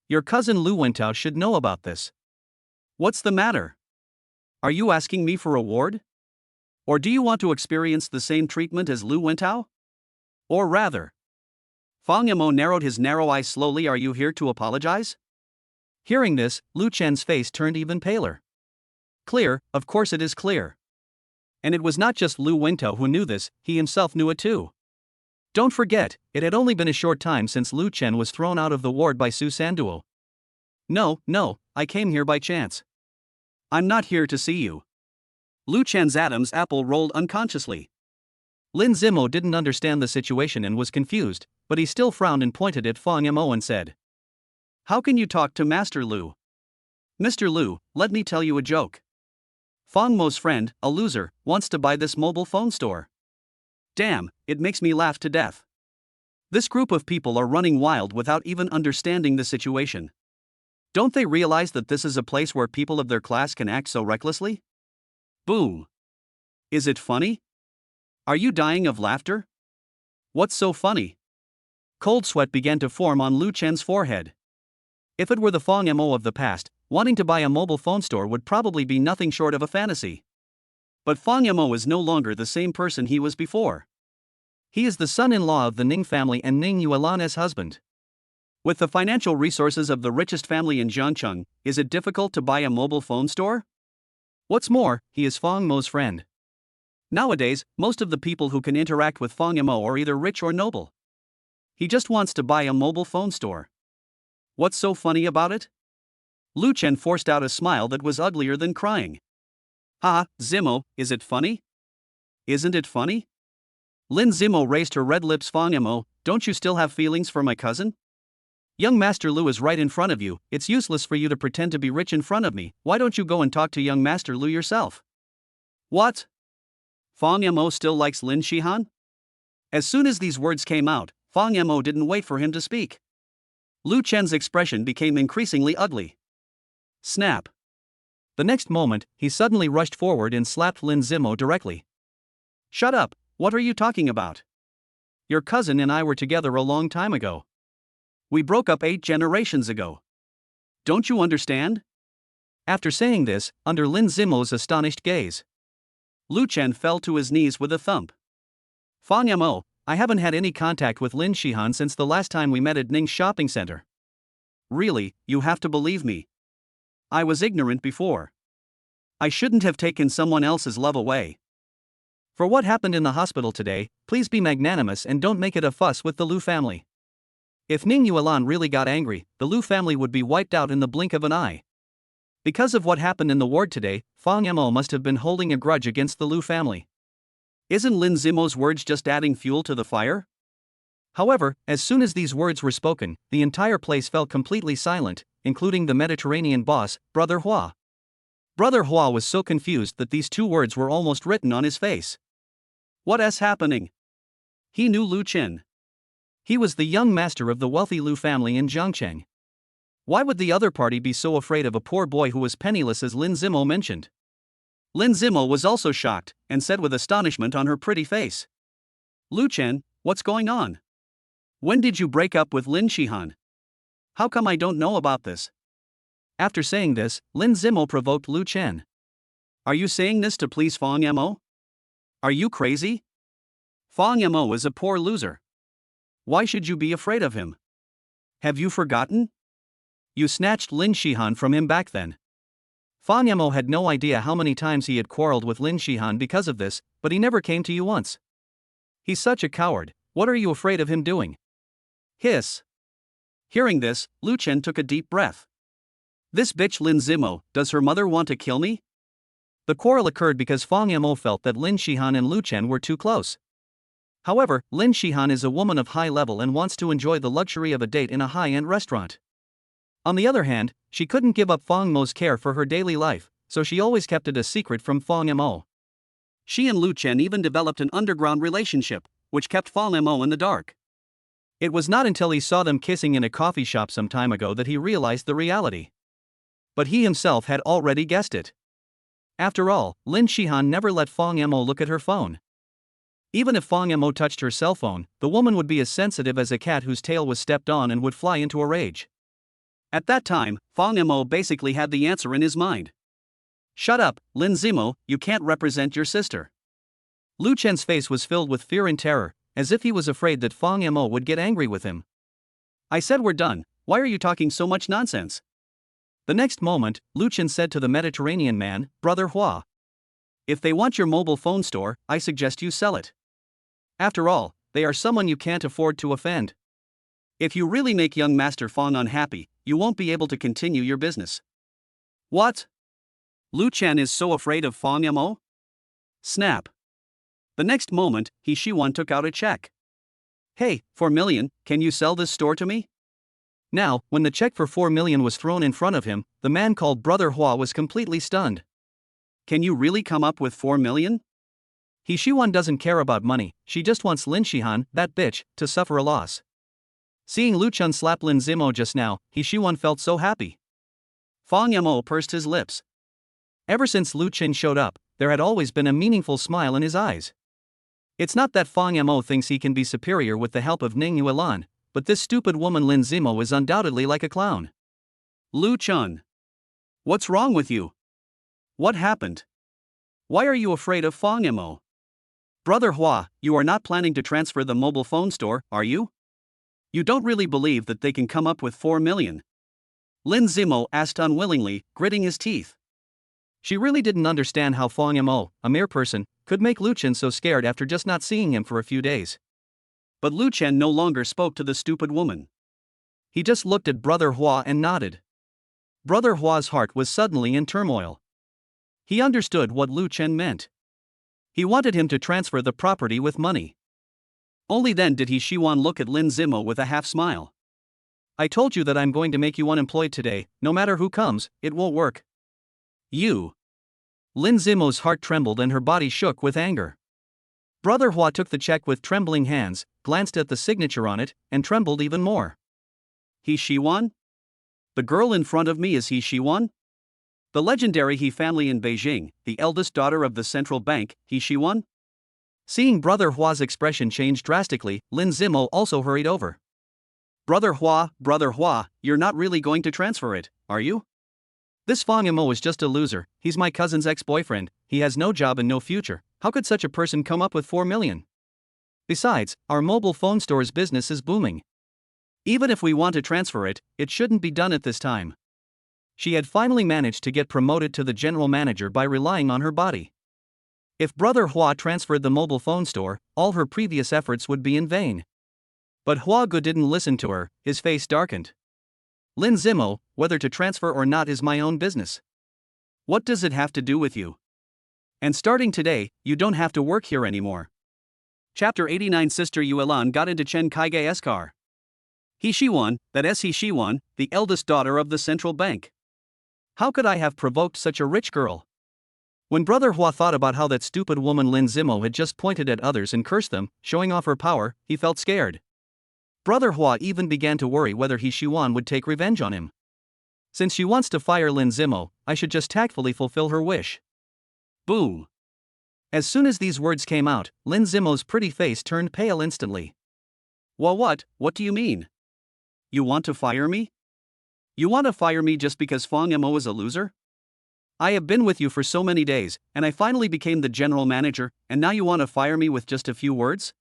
Your cousin Lu Wentao should know about this. What's the matter? Are you asking me for a reward? Or do you want to experience the same treatment as Lu Wentao? Or rather, Fang Yamo narrowed his narrow eyes slowly. Are you here to apologize? Hearing this, Lu Chen's face turned even paler. Clear, of course it is clear. And it was not just Lu Wentao who knew this, he himself knew it too. Don't forget, it had only been a short time since Lu Chen was thrown out of the ward by Su Sanduo. No, I came here by chance. I'm not here to see you. Lu Chen's Adam's apple rolled unconsciously. Lin Zimo didn't understand the situation and was confused, but he still frowned and pointed at Fang Yamo and said, How can you talk to Master Lu? Mr. Lu, let me tell you a joke. Fang Mo's friend, a loser, wants to buy this mobile phone store. Damn, it makes me laugh to death. This group of people are running wild without even understanding the situation. Don't they realize that this is a place where people of their class can act so recklessly? Boom. Is it funny? Are you dying of laughter? What's so funny? Cold sweat began to form on Lu Chen's forehead. If it were the Fong Mo of the past, wanting to buy a mobile phone store would probably be nothing short of a fantasy. But Fong Mo is no longer the same person he was before. He is the son-in-law of the Ning family and Ning Yuan as husband. With the financial resources of the richest family in Jiangcheng, is it difficult to buy a mobile phone store? What's more, he is Fong Mo's friend. Nowadays, most of the people who can interact with Fong Mo are either rich or noble. He just wants to buy a mobile phone store. What's so funny about it? Lu Chen forced out a smile that was uglier than crying. Ha, Zimo, is it funny? Isn't it funny? Lin Zimo raised her red lips. Fong Mo, don't you still have feelings for my cousin? Young Master Lu is right in front of you. It's useless for you to pretend to be rich in front of me. Why don't you go and talk to young Master Lu yourself? What? Fong Mo still likes Lin Shihan? As soon as these words came out, Fong Mo didn't wait for him to speak. Lu Chen's expression became increasingly ugly. Snap. The next moment, he suddenly rushed forward and slapped Lin Zimo directly. Shut up, what are you talking about? Your cousin and I were together a long time ago. We broke up 8 generations ago. Don't you understand? After saying this, under Lin Zimo's astonished gaze, Lu Chen fell to his knees with a thump. Fong Mo, I haven't had any contact with Lin Shihan since the last time we met at Ning's shopping center. Really, you have to believe me. I was ignorant before. I shouldn't have taken someone else's love away. For what happened in the hospital today, please be magnanimous and don't make it a fuss with the Lu family. If Ning Yuan really got angry, the Lu family would be wiped out in the blink of an eye. Because of what happened in the ward today, Fong Mo must have been holding a grudge against the Lu family. Isn't Lin Zimo's words just adding fuel to the fire? However, as soon as these words were spoken, the entire place fell completely silent, including the Mediterranean boss, Brother Hua. Brother Hua was so confused that these 2 words were almost written on his face. What's happening? He knew Lu Chen. He was the young master of the wealthy Lu family in Jiangcheng. Why would the other party be so afraid of a poor boy who was penniless, as Lin Zimo mentioned? Lin Zimo was also shocked, and said with astonishment on her pretty face. Lu Chen, what's going on? When did you break up with Lin Shihan? How come I don't know about this? After saying this, Lin Zimo provoked Lu Chen. Are you saying this to please Fong Mo? Are you crazy? Fong Mo is a poor loser. Why should you be afraid of him? Have you forgotten? You snatched Lin Shihan from him back then. Fong Mo had no idea how many times he had quarreled with Lin Shihan because of this, but he never came to you once. He's such a coward, what are you afraid of him doing? Hiss. Hearing this, Lu Chen took a deep breath. This bitch Lin Zimo, does her mother want to kill me? The quarrel occurred because Fong Mo felt that Lin Shihan and Lu Chen were too close. However, Lin Shihan is a woman of high level and wants to enjoy the luxury of a date in a high-end restaurant. On the other hand, she couldn't give up Fong Mo's care for her daily life, so she always kept it a secret from Fong Mo. She and Lu Chen even developed an underground relationship, which kept Fong Mo in the dark. It was not until he saw them kissing in a coffee shop some time ago that he realized the reality. But he himself had already guessed it. After all, Lin Shihan never let Fong Mo look at her phone. Even if Fong Mo touched her cell phone, the woman would be as sensitive as a cat whose tail was stepped on and would fly into a rage. At that time, Fong Mo basically had the answer in his mind. Shut up, Lin Zimo, you can't represent your sister. Lu Chen's face was filled with fear and terror, as if he was afraid that Fong Mo would get angry with him. I said we're done, why are you talking so much nonsense? The next moment, Lu Chen said to the Mediterranean man, Brother Hua. If they want your mobile phone store, I suggest you sell it. After all, they are someone you can't afford to offend. If you really make young Master Fong unhappy, you won't be able to continue your business. What? Lu Chen is so afraid of Fong Mo? Snap. The next moment, He Shiwan took out a check. Hey, 4 million, can you sell this store to me? Now, when the check for 4 million was thrown in front of him, the man called Brother Hua was completely stunned. Can you really come up with 4 million? He Shiwan doesn't care about money, she just wants Lin Shihan, that bitch, to suffer a loss. Seeing Lu Chun slap Lin Zimo just now, He Shiwan felt so happy. Fang Yamo pursed his lips. Ever since Lu Chen showed up, there had always been a meaningful smile in his eyes. It's not that Fang Yamo thinks he can be superior with the help of Ning Yuan, but this stupid woman Lin Zimo is undoubtedly like a clown. Lu Chun. What's wrong with you? What happened? Why are you afraid of Fang Yamo? Brother Hua, you are not planning to transfer the mobile phone store, are you? You don't really believe that they can come up with 4 million? Lin Zimo asked unwillingly, gritting his teeth. She really didn't understand how Fang Yamo, a mere person, could make Lu Chen so scared after just not seeing him for a few days. But Lu Chen no longer spoke to the stupid woman. He just looked at Brother Hua and nodded. Brother Hua's heart was suddenly in turmoil. He understood what Lu Chen meant. He wanted him to transfer the property with money. Only then did He Shiwan look at Lin Zimo with a half smile. I told you that I'm going to make you unemployed today, no matter who comes, it won't work. You. Lin Zimo's heart trembled and her body shook with anger. Brother Hua took the check with trembling hands, glanced at the signature on it, and trembled even more. He Shiwan? The girl in front of me is He Shiwan? The legendary He family in Beijing, the eldest daughter of the central bank, He Shiwan? Seeing Brother Hua's expression change drastically, Lin Zimo also hurried over. Brother Hua, you're not really going to transfer it, are you? This Fang Yamo is just a loser, he's my cousin's ex-boyfriend, he has no job and no future, how could such a person come up with 4 million? Besides, our mobile phone store's business is booming. Even if we want to transfer it, it shouldn't be done at this time. She had finally managed to get promoted to the general manager by relying on her body. If Brother Hua transferred the mobile phone store, all her previous efforts would be in vain. But Hua Gu didn't listen to her, his face darkened. Lin Zimo, whether to transfer or not is my own business. What does it have to do with you? And starting today, you don't have to work here anymore. Chapter 89. Sister Yuelan got into Chen Kaige's car. He Shiwan, that is He Shiwan, the eldest daughter of the central bank. How could I have provoked such a rich girl? When Brother Hua thought about how that stupid woman Lin Zimo had just pointed at others and cursed them, showing off her power, he felt scared. Brother Hua even began to worry whether He Shiwan would take revenge on him. Since she wants to fire Lin Zimo, I should just tactfully fulfill her wish. Boom. As soon as these words came out, Lin Zimo's pretty face turned pale instantly. Well, what do you mean? You want to fire me? You want to fire me just because Fang Yamo is a loser? I have been with you for so many days, and I finally became the general manager, and now you want to fire me with just a few words?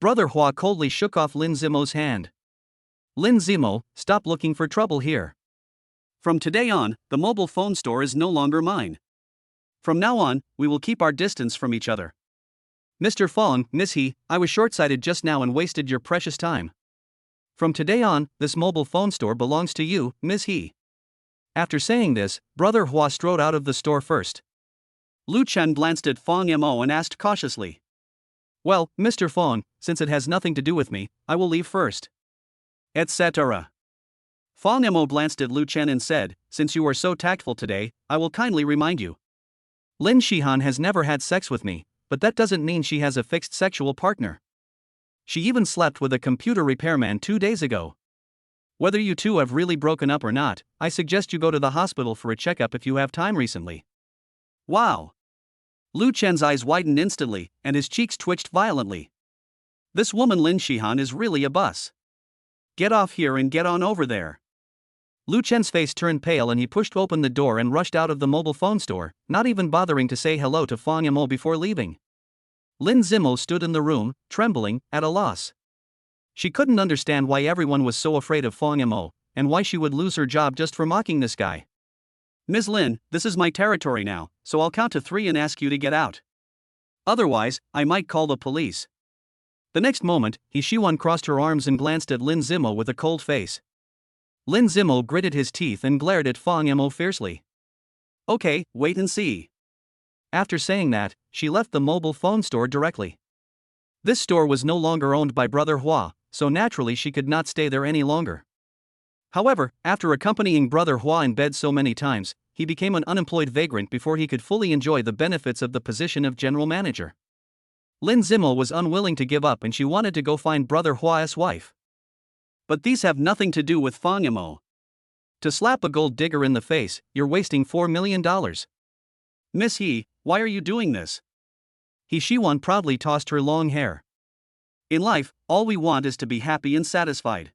Brother Hua coldly shook off Lin Zimo's hand. Lin Zimo, stop looking for trouble here. From today on, the mobile phone store is no longer mine. From now on, we will keep our distance from each other. Mr. Fong, Miss He, I was short-sighted just now and wasted your precious time. From today on, this mobile phone store belongs to you, Miss He. After saying this, Brother Hua strode out of the store first. Lu Chen glanced at Fang Yamo and asked cautiously. Well, Mr. Fong, since it has nothing to do with me, I will leave first. Etc. Fang Yamo glanced at Lu Chen and said, since you are so tactful today, I will kindly remind you. Lin Shihan has never had sex with me, but that doesn't mean she has a fixed sexual partner. She even slept with a computer repairman 2 days ago. Whether you two have really broken up or not, I suggest you go to the hospital for a checkup if you have time recently. Wow. Lu Chen's eyes widened instantly, and his cheeks twitched violently. This woman Lin Shihan is really a bus. Get off here and get on over there. Lu Chen's face turned pale and he pushed open the door and rushed out of the mobile phone store, not even bothering to say hello to Fang Yamo before leaving. Lin Zimo stood in the room, trembling, at a loss. She couldn't understand why everyone was so afraid of Fang Yamo, and why she would lose her job just for mocking this guy. Ms. Lin, this is my territory now, so I'll count to 3 and ask you to get out. Otherwise, I might call the police. The next moment, He Shiwan crossed her arms and glanced at Lin Zimo with a cold face. Lin Zimo gritted his teeth and glared at Fang Yamo fiercely. Okay, wait and see. After saying that, she left the mobile phone store directly. This store was no longer owned by Brother Hua, so naturally she could not stay there any longer. However, after accompanying Brother Hua in bed so many times, he became an unemployed vagrant before he could fully enjoy the benefits of the position of general manager. Lin Zimo was unwilling to give up and she wanted to go find brother Hua's wife. But these have nothing to do with Fang Yamo. To slap a gold digger in the face, you're wasting $4 million. Miss He, why are you doing this? He Shiwan proudly tossed her long hair. In life, all we want is to be happy and satisfied.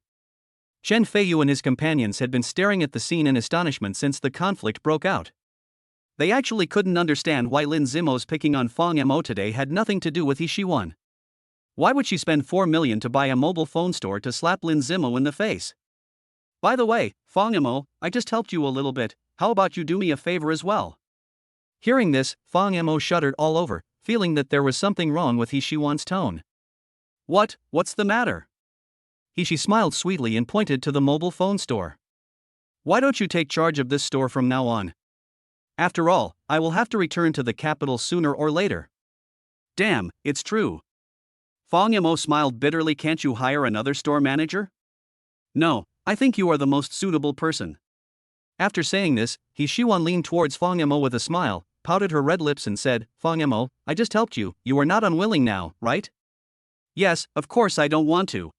Chen Feiyu and his companions had been staring at the scene in astonishment since the conflict broke out. They actually couldn't understand why Lin Zimo's picking on Fang Yamo today had nothing to do with He Shiwan. Why would she spend $4 million to buy a mobile phone store to slap Lin Zimo in the face? By the way, Fang Yamo, I just helped you a little bit, how about you do me a favor as well? Hearing this, Fang Yamo shuddered all over, feeling that there was something wrong with He Shiwan's tone. What's the matter? He smiled sweetly and pointed to the mobile phone store. Why don't you take charge of this store from now on? After all, I will have to return to the capital sooner or later. Damn, it's true. Fang Yamo smiled bitterly. Can't you hire another store manager? No, I think you are the most suitable person. After saying this, He Shiwan leaned towards Fang Yamo with a smile, pouted her red lips and said, Fang Yamo, I just helped you, you are not unwilling now, right? Yes, of course I don't want to.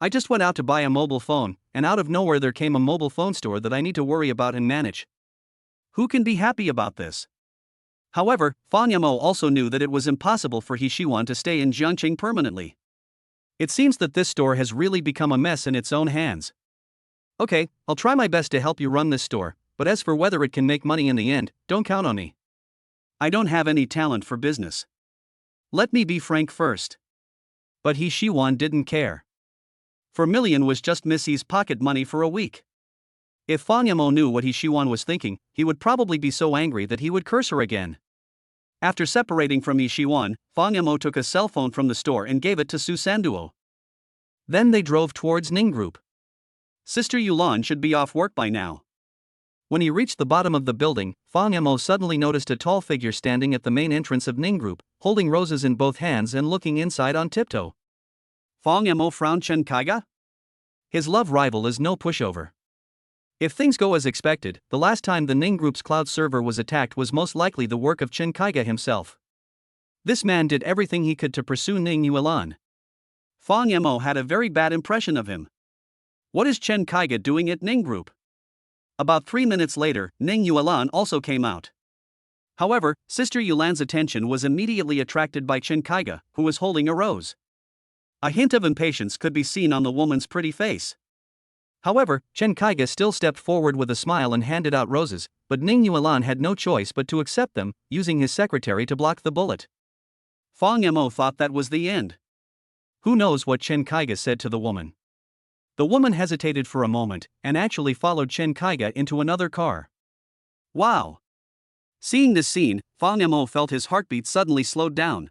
I just went out to buy a mobile phone, and out of nowhere there came a mobile phone store that I need to worry about and manage. Who can be happy about this? However, Fang Yamo also knew that it was impossible for He Shiwan to stay in Jiangqing permanently. It seems that this store has really become a mess in its own hands. Okay, I'll try my best to help you run this store, but as for whether it can make money in the end, don't count on me. I don't have any talent for business. Let me be frank first. But He Shiwan didn't care. $4 million was just Missy's pocket money for a week. If Fang Yamo knew what He Shiwan was thinking, he would probably be so angry that he would curse her again. After separating from He Shiwan, Fang Yamo took a cell phone from the store and gave it to Su Sanduo. Then they drove towards Ning Group. Sister Yulan should be off work by now. When he reached the bottom of the building, Fang Yamo suddenly noticed a tall figure standing at the main entrance of Ning Group, holding roses in both hands and looking inside on tiptoe. Fang Yamo frowned. Chen Kaiga? His love rival is no pushover. If things go as expected, the last time the Ning Group's cloud server was attacked was most likely the work of Chen Kaiga himself. This man did everything he could to pursue Ning Yuan. Fang Yamo had a very bad impression of him. What is Chen Kaiga doing at Ning Group? About 3 minutes later, Ning Yuan also came out. However, Sister Yulan's attention was immediately attracted by Chen Kaiga, who was holding a rose. A hint of impatience could be seen on the woman's pretty face. However, Chen Kaiga still stepped forward with a smile and handed out roses, but Ning Yuan had no choice but to accept them, using his secretary to block the bullet. Fang Yamo thought that was the end. Who knows what Chen Kaiga said to the woman? The woman hesitated for a moment, and actually followed Chen Kaiga into another car. Wow! Seeing this scene, Fang Yamo felt his heartbeat suddenly slowed down.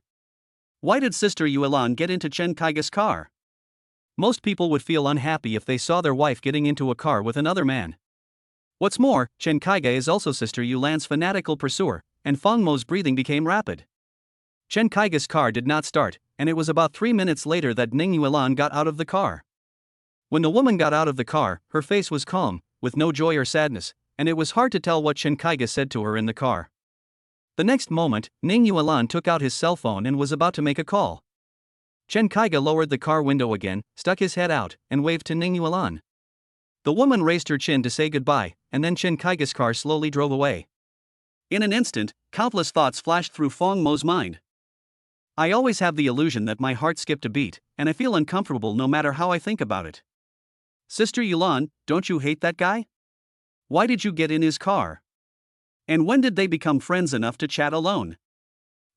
Why did Sister Yulan get into Chen Kaiga's car? Most people would feel unhappy if they saw their wife getting into a car with another man. What's more, Chen Kaiga is also Sister Yulan's fanatical pursuer, and Fang Mo's breathing became rapid. Chen Kaiga's car did not start, and it was about 3 minutes later that Ning Yuan got out of the car. When the woman got out of the car, her face was calm, with no joy or sadness, and it was hard to tell what Chen Kaiga said to her in the car. The next moment, Ning Yuan took out his cell phone and was about to make a call. Chen Kaiga lowered the car window again, stuck his head out, and waved to Ning Yuan. The woman raised her chin to say goodbye, and then Chen Kaiga's car slowly drove away. In an instant, countless thoughts flashed through Fang Mo's mind. I always have the illusion that my heart skipped a beat, and I feel uncomfortable no matter how I think about it. Sister Yulan, don't you hate that guy? Why did you get in his car? And when did they become friends enough to chat alone?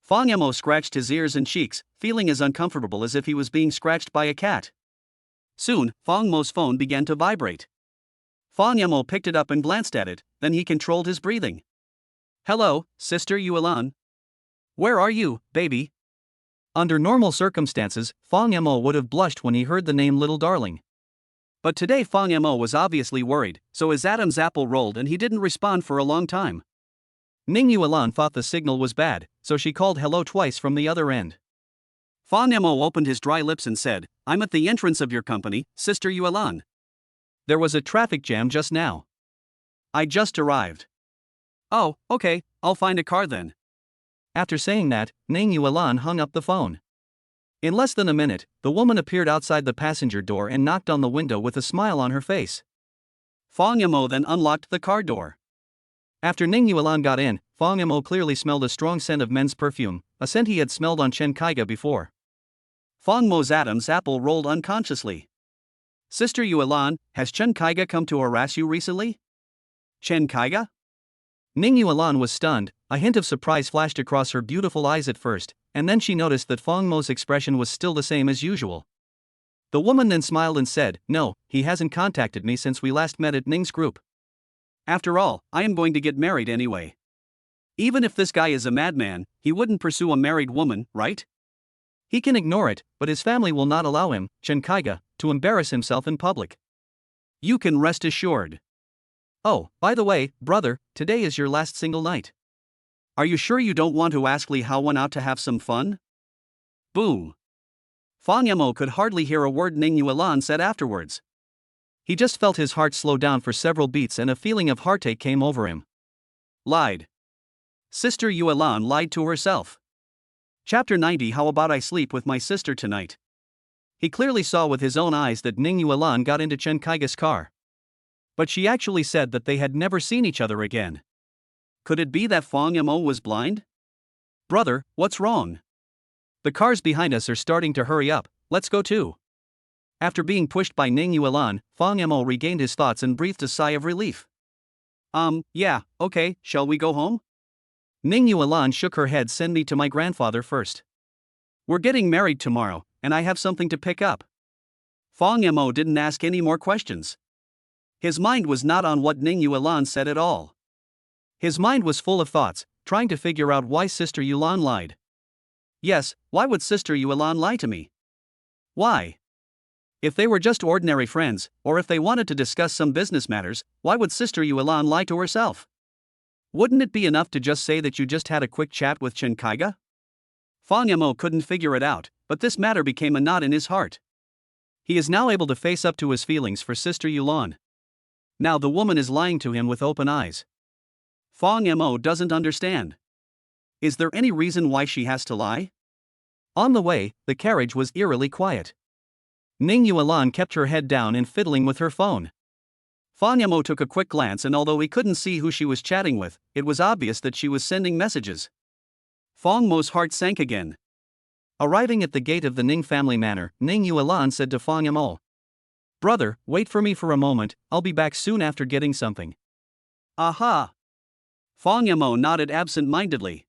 Fang Yamo scratched his ears and cheeks, feeling as uncomfortable as if he was being scratched by a cat. Soon, Fang Mo's phone began to vibrate. Fang Yamo picked it up and glanced at it, then he controlled his breathing. Hello, Sister Yulan. Where are you, baby? Under normal circumstances, Fang Yamo would have blushed when he heard the name Little Darling. But today Fang Yamo was obviously worried, so his Adam's apple rolled and he didn't respond for a long time. Ning Yuan thought the signal was bad, so she called hello twice from the other end. Fang Yamo opened his dry lips and said, I'm at the entrance of your company, Sister Yulan. There was a traffic jam just now. I just arrived. Oh, okay, I'll find a car then. After saying that, Ning Yuan hung up the phone. In less than a minute, the woman appeared outside the passenger door and knocked on the window with a smile on her face. Fang Yamo then unlocked the car door. After Ning Yuan got in, Fang Yamo clearly smelled a strong scent of men's perfume, a scent he had smelled on Chen Kaiga before. Fang Mo's Adam's apple rolled unconsciously. Sister Yuan, has Chen Kaiga come to harass you recently? Chen Kaiga? Ning Yuan was stunned. A hint of surprise flashed across her beautiful eyes at first, and then she noticed that Fang Mo's expression was still the same as usual. The woman then smiled and said, "No, he hasn't contacted me since we last met at Ning's group. After all, I am going to get married anyway. Even if this guy is a madman, he wouldn't pursue a married woman, right? He can ignore it, but his family will not allow him, Chen Kaiga, to embarrass himself in public. You can rest assured. Oh, by the way, brother, today is your last single night. Are you sure you don't want to ask Li Haowen out to have some fun?" Boom. Fang Yamo could hardly hear a word Ning Yuan said afterwards. He just felt his heart slow down for several beats and a feeling of heartache came over him. Lied. Sister Yuan lied to herself. Chapter 90. How about I sleep with my sister tonight? He clearly saw with his own eyes that Ning Yuan got into Chen Kaiga's car. But she actually said that they had never seen each other again. Could it be that Fang Yamo was blind? Brother, what's wrong? The cars behind us are starting to hurry up, let's go too. After being pushed by Ning Yuan, Fang Yamo regained his thoughts and breathed a sigh of relief. Yeah, okay, shall we go home? Ning Yuan shook her head. Send me to my grandfather first. We're getting married tomorrow, and I have something to pick up. Fang Yamo didn't ask any more questions. His mind was not on what Ning Yuan said at all. His mind was full of thoughts, trying to figure out why Sister Yuan lied. Yes, why would Sister Yuan lie to me? Why? If they were just ordinary friends, or if they wanted to discuss some business matters, why would Sister Yuan lie to herself? Wouldn't it be enough to just say that you just had a quick chat with Chen Kaiga? Fang Yamo couldn't figure it out, but this matter became a knot in his heart. He is now able to face up to his feelings for Sister Yuan. Now the woman is lying to him with open eyes. Fang Yamo doesn't understand. Is there any reason why she has to lie? On the way, the carriage was eerily quiet. Ning Yuan kept her head down and fiddling with her phone. Fang Yamo took a quick glance, and although he couldn't see who she was chatting with, it was obvious that she was sending messages. Fang Mo's heart sank again. Arriving at the gate of the Ning family manor, Ning Yuan said to Fang Yamo, "Brother, wait for me for a moment, I'll be back soon after getting something." Aha! Fang Yamo nodded absent-mindedly.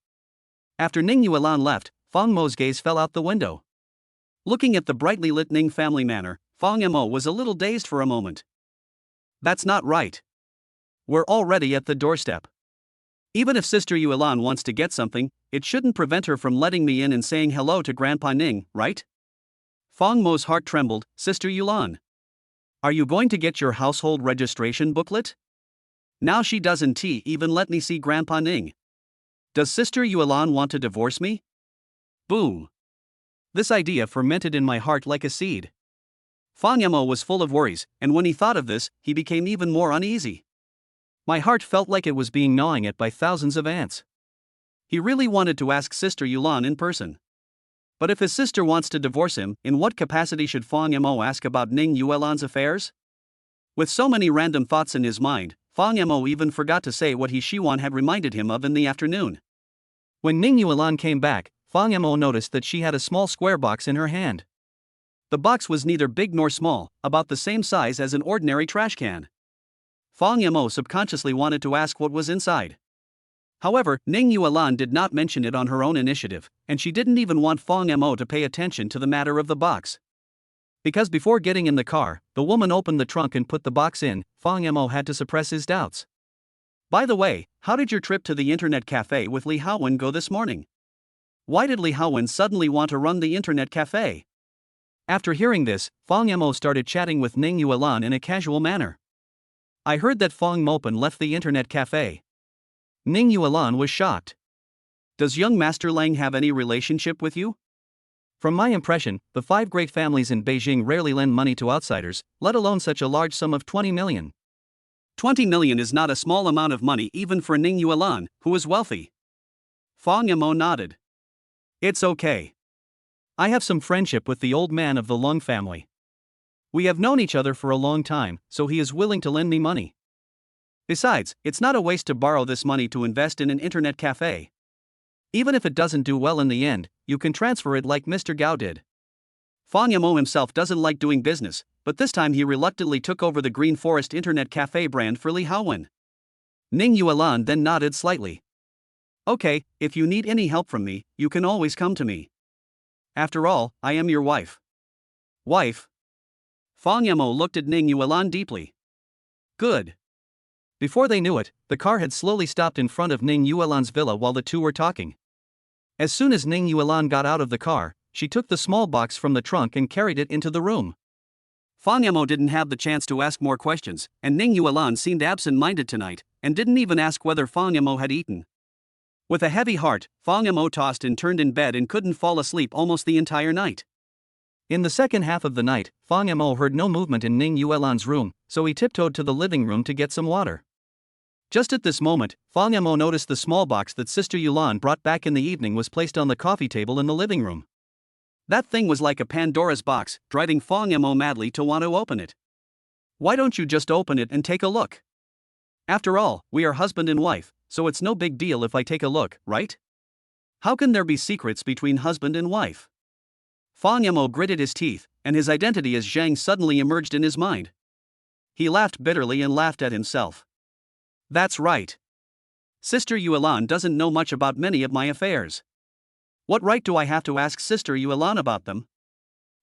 After Ning Yuan left, Fang Mo's gaze fell out the window. Looking at the brightly lit Ning family manor, Fang Yamo was a little dazed for a moment. That's not right. We're already at the doorstep. Even if Sister Yuan wants to get something, it shouldn't prevent her from letting me in and saying hello to Grandpa Ning, right? Fang Mo's heart trembled. Sister Yuan, are you going to get your household registration booklet? Now she doesn't even let me see Grandpa Ning. Does Sister Yuan want to divorce me? Boom. This idea fermented in my heart like a seed. Fang Yamo was full of worries, and when he thought of this, he became even more uneasy. My heart felt like it was being gnawing at by thousands of ants. He really wanted to ask Sister Yuan in person. But if his sister wants to divorce him, in what capacity should Fang Yamo ask about Ning Yuan's affairs? With so many random thoughts in his mind, Fang Yamo even forgot to say what Shiwan had reminded him of in the afternoon. When Ning Yuan came back, Fang Yamo noticed that she had a small square box in her hand. The box was neither big nor small, about the same size as an ordinary trash can. Fang Yamo subconsciously wanted to ask what was inside. However, Ning Yuan did not mention it on her own initiative, and she didn't even want Fang Yamo to pay attention to the matter of the box. Because before getting in the car, the woman opened the trunk and put the box in, Fang Yamo had to suppress his doubts. By the way, how did your trip to the internet cafe with Li Haowen go this morning? Why did Li Haowen suddenly want to run the internet cafe? After hearing this, Fang Yamo started chatting with Ning Yuan in a casual manner. I heard that Fang Mopen left the internet cafe. Ning Yuan was shocked. Does young Master Lang have any relationship with you? From my impression, the 5 great families in Beijing rarely lend money to outsiders, let alone such a large sum of 20 million. 20 million is not a small amount of money even for Ning Yuan, who is wealthy. Fang Yamo nodded. It's okay. I have some friendship with the old man of the Lung family. We have known each other for a long time, so he is willing to lend me money. Besides, it's not a waste to borrow this money to invest in an internet cafe. Even if it doesn't do well in the end, you can transfer it like Mr. Gao did. Fang Yamo himself doesn't like doing business, but this time he reluctantly took over the Green Forest Internet Cafe brand for Li Haowen. Ning Yuan then nodded slightly. Okay, if you need any help from me, you can always come to me. After all, I am your wife. Wife? Fang Yamo looked at Ning Yuan deeply. Good. Before they knew it, the car had slowly stopped in front of Ning Yuan's villa while the two were talking. As soon as Ning Yuan got out of the car, she took the small box from the trunk and carried it into the room. Fang Yamo didn't have the chance to ask more questions, and Ning Yuan seemed absent-minded tonight, and didn't even ask whether Fang Yamo had eaten. With a heavy heart, Fang Yamo tossed and turned in bed and couldn't fall asleep almost the entire night. In the second half of the night, Fang Yamo heard no movement in Ning Yuan's room, so he tiptoed to the living room to get some water. Just at this moment, Fang Yamo noticed the small box that Sister Yulan brought back in the evening was placed on the coffee table in the living room. That thing was like a Pandora's box, driving Fang Yamo madly to want to open it. Why don't you just open it and take a look? After all, we are husband and wife, so it's no big deal if I take a look, right? How can there be secrets between husband and wife? Fang Yamo gritted his teeth, and his identity as Zhang suddenly emerged in his mind. He laughed bitterly and laughed at himself. That's right. Sister Yulan doesn't know much about many of my affairs. What right do I have to ask Sister Yulan about them?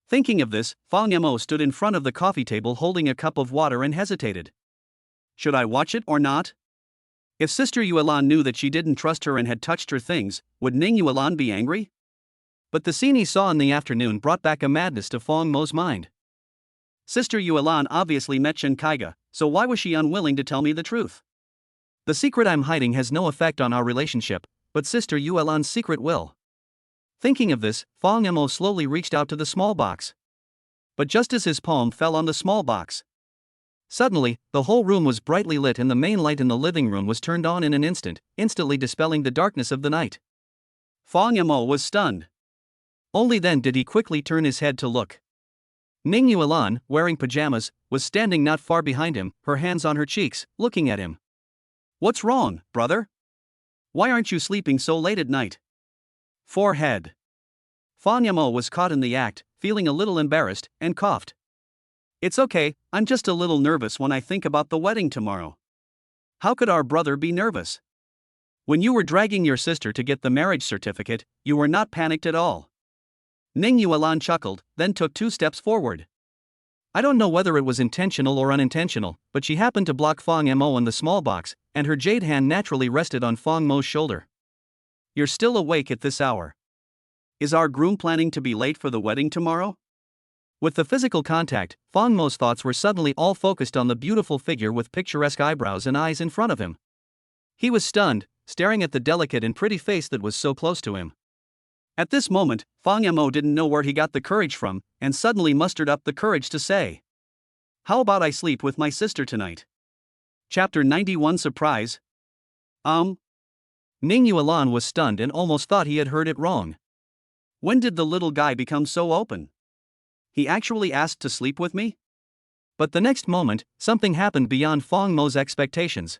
Thinking of this, Fang Yamo stood in front of the coffee table holding a cup of water and hesitated. Should I watch it or not? If Sister Yulan knew that she didn't trust her and had touched her things, would Ning Yuan be angry? But the scene he saw in the afternoon brought back a madness to Fang Mo's mind. Sister Yulan obviously met Shen Kaiga, so why was she unwilling to tell me the truth? The secret I'm hiding has no effect on our relationship, but Sister Yulan's secret will. Thinking of this, Fang Yamo slowly reached out to the small box. But just as his palm fell on the small box, suddenly, the whole room was brightly lit and the main light in the living room was turned on in an instant, instantly dispelling the darkness of the night. Fang Yamo was stunned. Only then did he quickly turn his head to look. Ning Yuan, wearing pajamas, was standing not far behind him, her hands on her cheeks, looking at him. What's wrong, brother? Why aren't you sleeping so late at night? Forehead. Fang Yamo was caught in the act, feeling a little embarrassed, and coughed. It's okay, I'm just a little nervous when I think about the wedding tomorrow. How could our brother be nervous? When you were dragging your sister to get the marriage certificate, you were not panicked at all. Ning Yuan chuckled, then took 2 steps forward. I don't know whether it was intentional or unintentional, but she happened to block Fang Mo in the small box, and her jade hand naturally rested on Fang Mo's shoulder. You're still awake at this hour. Is our groom planning to be late for the wedding tomorrow? With the physical contact, Fang Mo's thoughts were suddenly all focused on the beautiful figure with picturesque eyebrows and eyes in front of him. He was stunned, staring at the delicate and pretty face that was so close to him. At this moment, Fang Mo didn't know where he got the courage from, and suddenly mustered up the courage to say, "How about I sleep with my sister tonight?" Chapter 91 Surprise. Ning Yuan was stunned and almost thought he had heard it wrong. When did the little guy become so open? He actually asked to sleep with me? But the next moment, something happened beyond Fang Mo's expectations.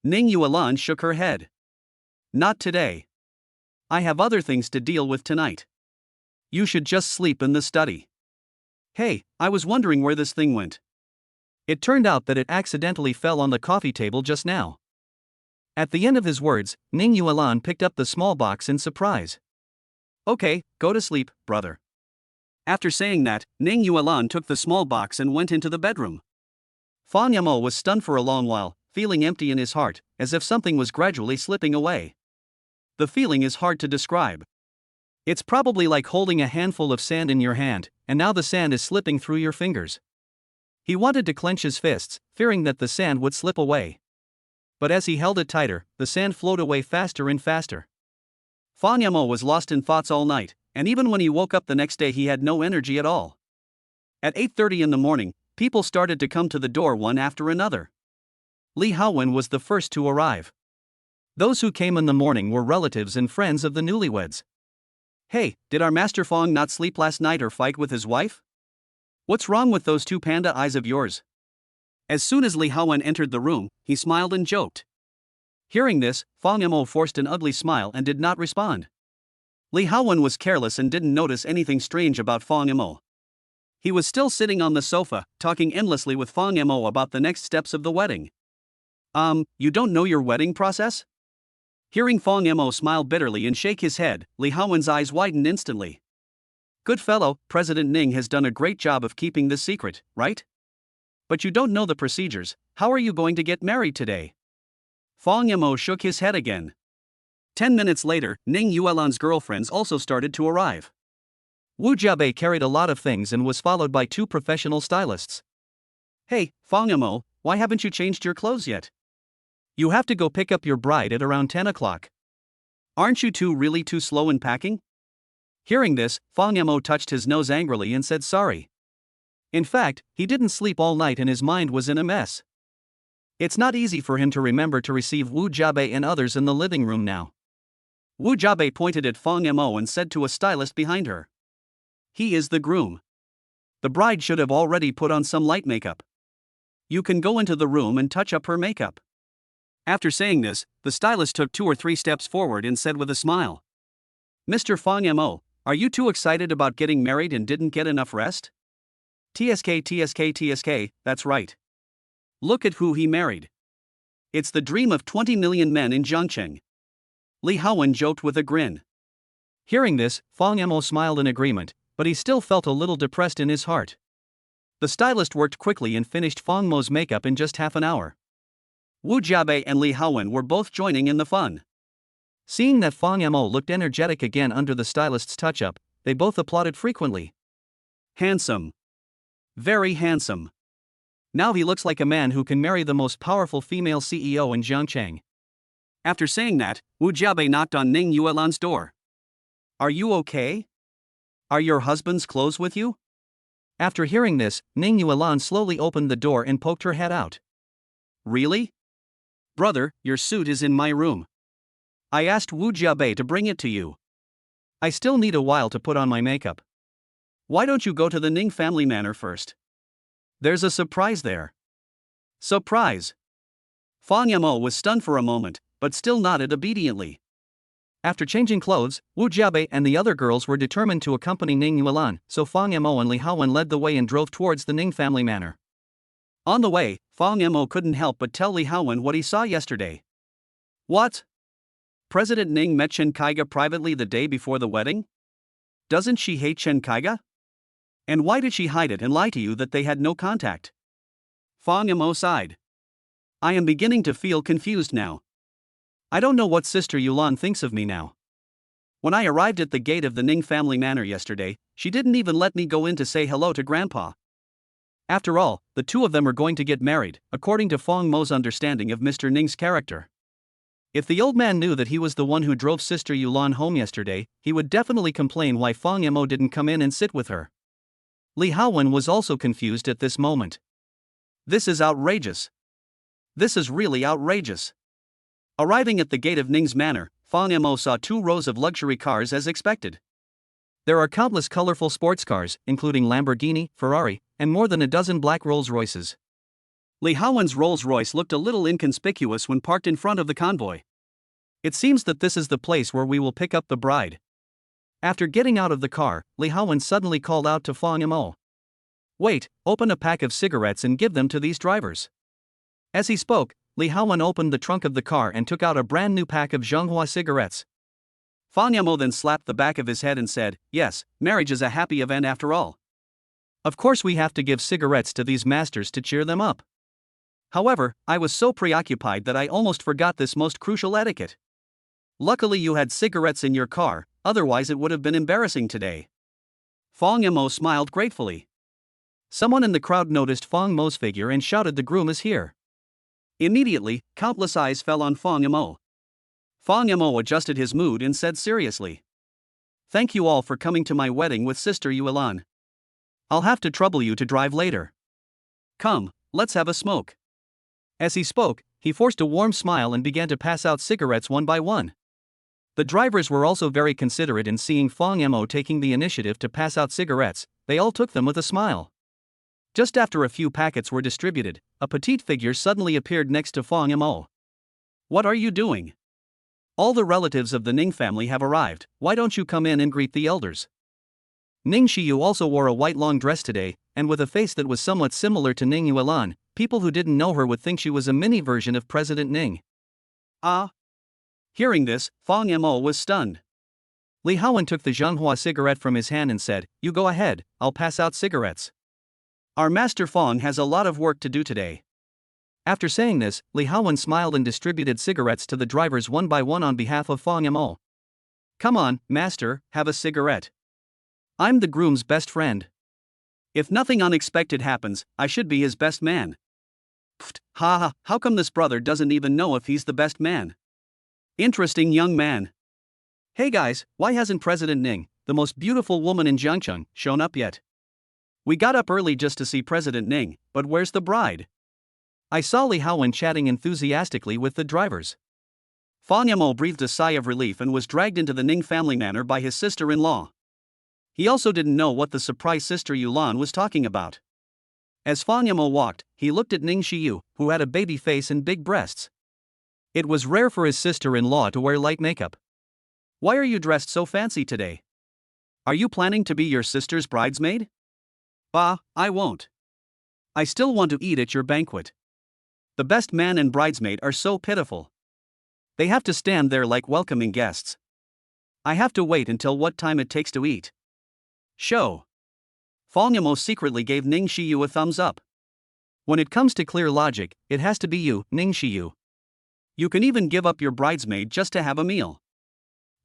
Ning Yuan shook her head. Not today. I have other things to deal with tonight. You should just sleep in the study. Hey, I was wondering where this thing went. It turned out that it accidentally fell on the coffee table just now. At the end of his words, Ning Yuan picked up the small box in surprise. Okay, go to sleep, brother. After saying that, Ning Yuan took the small box and went into the bedroom. Fang Mo was stunned for a long while, feeling empty in his heart, as if something was gradually slipping away. The feeling is hard to describe. It's probably like holding a handful of sand in your hand, and now the sand is slipping through your fingers. He wanted to clench his fists, fearing that the sand would slip away. But as he held it tighter, the sand flowed away faster and faster. Fang Mo was lost in thoughts all night, and even when he woke up the next day he had no energy at all. At 8:30 in the morning, people started to come to the door one after another. Li Haowen was the first to arrive. Those who came in the morning were relatives and friends of the newlyweds. Hey, did our Master Fong not sleep last night or fight with his wife? What's wrong with those two panda eyes of yours? As soon as Li Haowen entered the room, he smiled and joked. Hearing this, Fong Mo forced an ugly smile and did not respond. Li Haowen was careless and didn't notice anything strange about Fong Mo. He was still sitting on the sofa, talking endlessly with Fong Mo about the next steps of the wedding. You don't know your wedding process? Hearing Fong Mo smile bitterly and shake his head, Li Haowen's eyes widened instantly. Good fellow, President Ning has done a great job of keeping this secret, right? But you don't know the procedures. How are you going to get married today? Fong Mo shook his head again. 10 minutes later, Ning Yuan's girlfriends also started to arrive. Wu Jiabei carried a lot of things and was followed by 2 professional stylists. Hey, Fong Mo, why haven't you changed your clothes yet? You have to go pick up your bride at around 10 o'clock. Aren't you two really too slow in packing? Hearing this, Fong Mo touched his nose angrily and said sorry. In fact, he didn't sleep all night and his mind was in a mess. It's not easy for him to remember to receive Wu Jiabei and others in the living room now. Wu Jiabei pointed at Fong Mo and said to a stylist behind her. He is the groom. The bride should have already put on some light makeup. You can go into the room and touch up her makeup. After saying this, the stylist took 2 or 3 steps forward and said with a smile. Mr. Fong Mo, are you too excited about getting married and didn't get enough rest? TSK, that's right. Look at who he married. It's the dream of 20 million men in Zhangcheng. Li Haowen joked with a grin. Hearing this, Fong Mo smiled in agreement, but he still felt a little depressed in his heart. The stylist worked quickly and finished Fong Mo's makeup in just half an hour. Wu Jiabei and Li Haowen were both joining in the fun. Seeing that Fong Mo looked energetic again under the stylist's touch-up, they both applauded frequently. Handsome. Very handsome. Now he looks like a man who can marry the most powerful female CEO in Zhangcheng. After saying that, Wu Jiabei knocked on Ning Yuan's door. Are you okay? Are your husband's clothes with you? After hearing this, Ning Yuan slowly opened the door and poked her head out. Really? Brother, your suit is in my room. I asked Wu Jiabei to bring it to you. I still need a while to put on my makeup. Why don't you go to the Ning family manor first? There's a surprise there. Surprise! Fong Mo was stunned for a moment, but still nodded obediently. After changing clothes, Wu Jiabei and the other girls were determined to accompany Ning Yuan, so Fong Mo and Li Haowen led the way and drove towards the Ning family manor. On the way, Fong Mo couldn't help but tell Li Haowen what he saw yesterday. What? President Ning met Chen Kaiga privately the day before the wedding? Doesn't she hate Chen Kaiga? And why did she hide it and lie to you that they had no contact? Fong Mo sighed. I am beginning to feel confused now. I don't know what Sister Yulan thinks of me now. When I arrived at the gate of the Ning family manor yesterday, she didn't even let me go in to say hello to Grandpa. After all, the two of them are going to get married, according to Fong Mo's understanding of Mr. Ning's character. If the old man knew that he was the one who drove Sister Yulan home yesterday, he would definitely complain why Fong Mo didn't come in and sit with her. Li Haowen was also confused at this moment. This is outrageous. This is really outrageous. Arriving at the gate of Ning's manor, Fong Mo saw 2 rows of luxury cars as expected. There are countless colorful sports cars, including Lamborghini, Ferrari, and more than a dozen black Rolls-Royces. Li Haowen's Rolls-Royce looked a little inconspicuous when parked in front of the convoy. It seems that this is the place where we will pick up the bride. After getting out of the car, Li Haowen suddenly called out to Fong Mo. Wait, open a pack of cigarettes and give them to these drivers. As he spoke, Li Haowen opened the trunk of the car and took out a brand new pack of Zhonghua cigarettes. Fong Mo then slapped the back of his head and said, yes, marriage is a happy event after all. Of course we have to give cigarettes to these masters to cheer them up. However, I was so preoccupied that I almost forgot this most crucial etiquette. Luckily you had cigarettes in your car, otherwise it would have been embarrassing today. Fong Mo smiled gratefully. Someone in the crowd noticed Fong Mo's figure and shouted, the groom is here. Immediately, countless eyes fell on Fong Mo. Fong Mo adjusted his mood and said seriously. Thank you all for coming to my wedding with Sister Yulan. I'll have to trouble you to drive later. Come, let's have a smoke. As he spoke, he forced a warm smile and began to pass out cigarettes one by one. The drivers were also very considerate in seeing Fong Mo taking the initiative to pass out cigarettes. They all took them with a smile. Just after a few packets were distributed, a petite figure suddenly appeared next to Fong Mo. "What are you doing? All the relatives of the Ning family have arrived, why don't you come in and greet the elders?" Ning Xiyu also wore a white long dress today, and with a face that was somewhat similar to Ning Yuan. People who didn't know her would think she was a mini version of President Ning. Ah! Hearing this, Fong Mo was stunned. Li Haowen took the Zhanghua cigarette from his hand and said, "You go ahead, I'll pass out cigarettes. Our master Fong has a lot of work to do today." After saying this, Li Haowen smiled and distributed cigarettes to the drivers one by one on behalf of Fong Mo. "Come on, master, have a cigarette. I'm the groom's best friend. If nothing unexpected happens, I should be his best man." Pfft, ha, how come this brother doesn't even know if he's the best man? Interesting young man. Hey guys, why hasn't President Ning, the most beautiful woman in Jiangcheng, shown up yet? We got up early just to see President Ning, but where's the bride? I saw Li Haowen chatting enthusiastically with the drivers. Fong Mo breathed a sigh of relief and was dragged into the Ning family manor by his sister-in-law. He also didn't know what the surprised sister Yulan was talking about. As Fong Mo walked, he looked at Ning Xiyu, who had a baby face and big breasts. It was rare for his sister-in-law to wear light makeup. "Why are you dressed so fancy today? Are you planning to be your sister's bridesmaid?" "Bah, I won't. I still want to eat at your banquet. The best man and bridesmaid are so pitiful. They have to stand there like welcoming guests. I have to wait until what time it takes to eat." Show. Fong Mo secretly gave Ning Xiyu a thumbs up. When it comes to clear logic, it has to be you, Ning Xiyu. You can even give up your bridesmaid just to have a meal.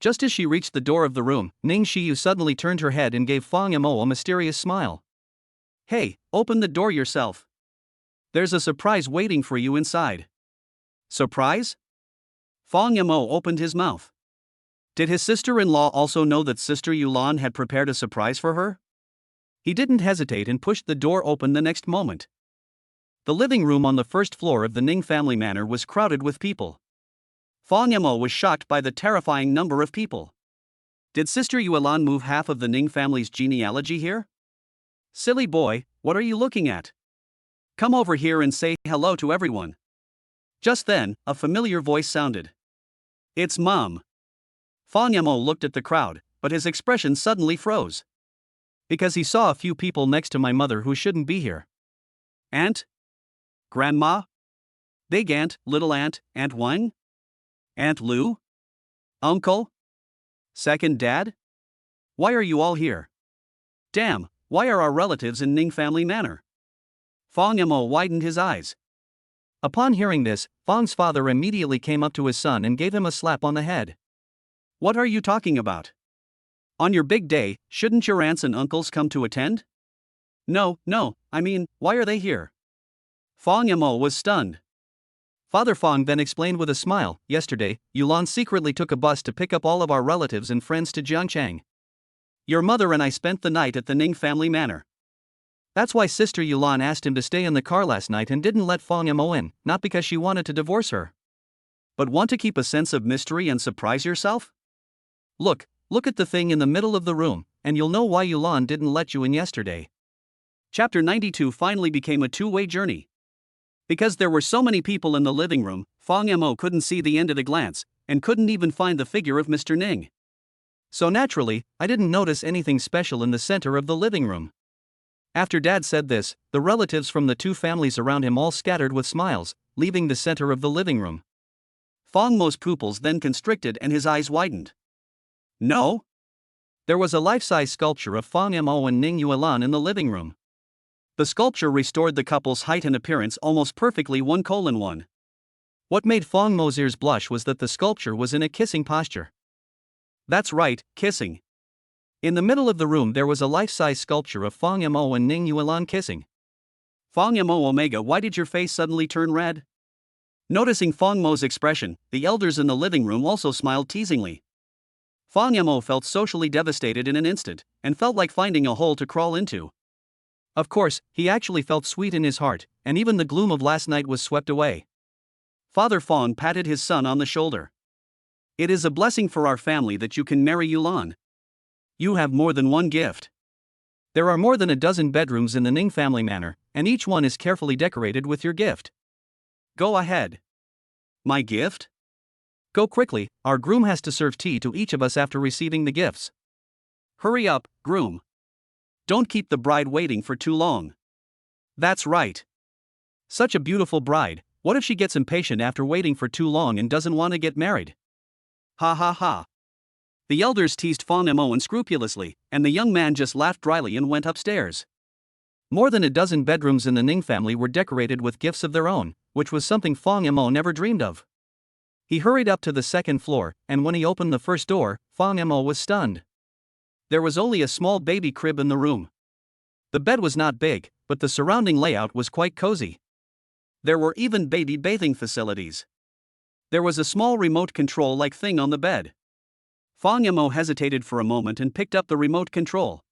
Just as she reached the door of the room, Ning Xiyu suddenly turned her head and gave Fong Mo a mysterious smile. "Hey, open the door yourself. There's a surprise waiting for you inside." Surprise? Fong Mo opened his mouth. Did his sister-in-law also know that Sister Yulan had prepared a surprise for her? He didn't hesitate and pushed the door open the next moment. The living room on the first floor of the Ning family manor was crowded with people. Fong Mo was shocked by the terrifying number of people. Did Sister Yulan move half of the Ning family's genealogy here? Silly boy, what are you looking at? Come over here and say hello to everyone. Just then, a familiar voice sounded. It's Mom. Fong Mo looked at the crowd, but his expression suddenly froze. Because he saw a few people next to my mother who shouldn't be here. Aunt? Grandma? Big Aunt, Little Aunt, Aunt Wang? Aunt Lu? Uncle? Second Dad? Why are you all here? Damn, why are our relatives in Ning family manor? Fong Mo widened his eyes. Upon hearing this, Fong's father immediately came up to his son and gave him a slap on the head. What are you talking about? On your big day, shouldn't your aunts and uncles come to attend? No, I mean, why are they here? Fong Mo was stunned. Father Fong then explained with a smile, yesterday, Yulan secretly took a bus to pick up all of our relatives and friends to Jiangcheng. Your mother and I spent the night at the Ning family manor. That's why Sister Yulan asked him to stay in the car last night and didn't let Fong Mo in, not because she wanted to divorce her. But want to keep a sense of mystery and surprise yourself? Look at the thing in the middle of the room, and you'll know why Yulan didn't let you in yesterday. Chapter 92 finally became a two-way journey. Because there were so many people in the living room, Fong Mo couldn't see the end at a glance, and couldn't even find the figure of Mr. Ning. So naturally, I didn't notice anything special in the center of the living room. After Dad said this, the relatives from the two families around him all scattered with smiles, leaving the center of the living room. Fong Mo's pupils then constricted and his eyes widened. No? There was a life-size sculpture of Fong Mo and Ning Yuan in the living room. The sculpture restored the couple's height and appearance almost perfectly 1:1. What made Fong Mo's ears blush was that the sculpture was in a kissing posture. That's right, kissing. In the middle of the room there was a life-size sculpture of Fong Mo and Ning Yuan kissing. Fong Mo Omega, why did your face suddenly turn red? Noticing Fong Mo's expression, the elders in the living room also smiled teasingly. Fong Mo felt socially devastated in an instant, and felt like finding a hole to crawl into. Of course, he actually felt sweet in his heart, and even the gloom of last night was swept away. Father Fong patted his son on the shoulder. It is a blessing for our family that you can marry Yuan. You have more than one gift. There are more than a dozen bedrooms in the Ning family manor, and each one is carefully decorated with your gift. Go ahead. My gift? Go quickly, our groom has to serve tea to each of us after receiving the gifts. Hurry up, groom. Don't keep the bride waiting for too long. That's right. Such a beautiful bride, what if she gets impatient after waiting for too long and doesn't want to get married? Ha ha ha. The elders teased Fong Mo unscrupulously, and the young man just laughed dryly and went upstairs. More than a dozen bedrooms in the Ning family were decorated with gifts of their own, which was something Fong Mo never dreamed of. He hurried up to the second floor, and when he opened the first door, Fong Mo was stunned. There was only a small baby crib in the room. The bed was not big, but the surrounding layout was quite cozy. There were even baby bathing facilities. There was a small remote control-like thing on the bed. Fong Mo hesitated for a moment and picked up the remote control.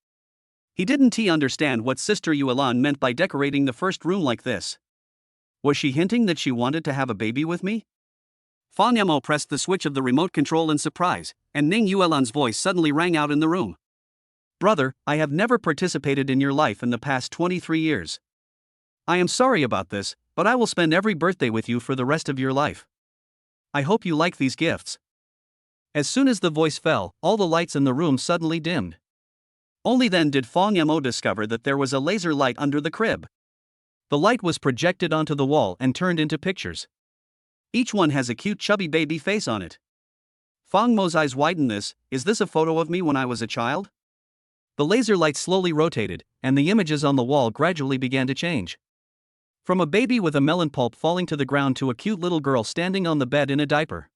He didn't understand what Sister Yuan meant by decorating the first room like this. Was she hinting that she wanted to have a baby with me? Fong Mo pressed the switch of the remote control in surprise, and Ning Yuan's voice suddenly rang out in the room. Brother, I have never participated in your life in the past 23 years. I am sorry about this, but I will spend every birthday with you for the rest of your life. I hope you like these gifts. As soon as the voice fell, all the lights in the room suddenly dimmed. Only then did Fong Mo discover that there was a laser light under the crib. The light was projected onto the wall and turned into pictures. Each one has a cute chubby baby face on it. Fong Mo's eyes widened. Is this a photo of me when I was a child? The laser light slowly rotated, and the images on the wall gradually began to change. From a baby with a melon pulp falling to the ground to a cute little girl standing on the bed in a diaper.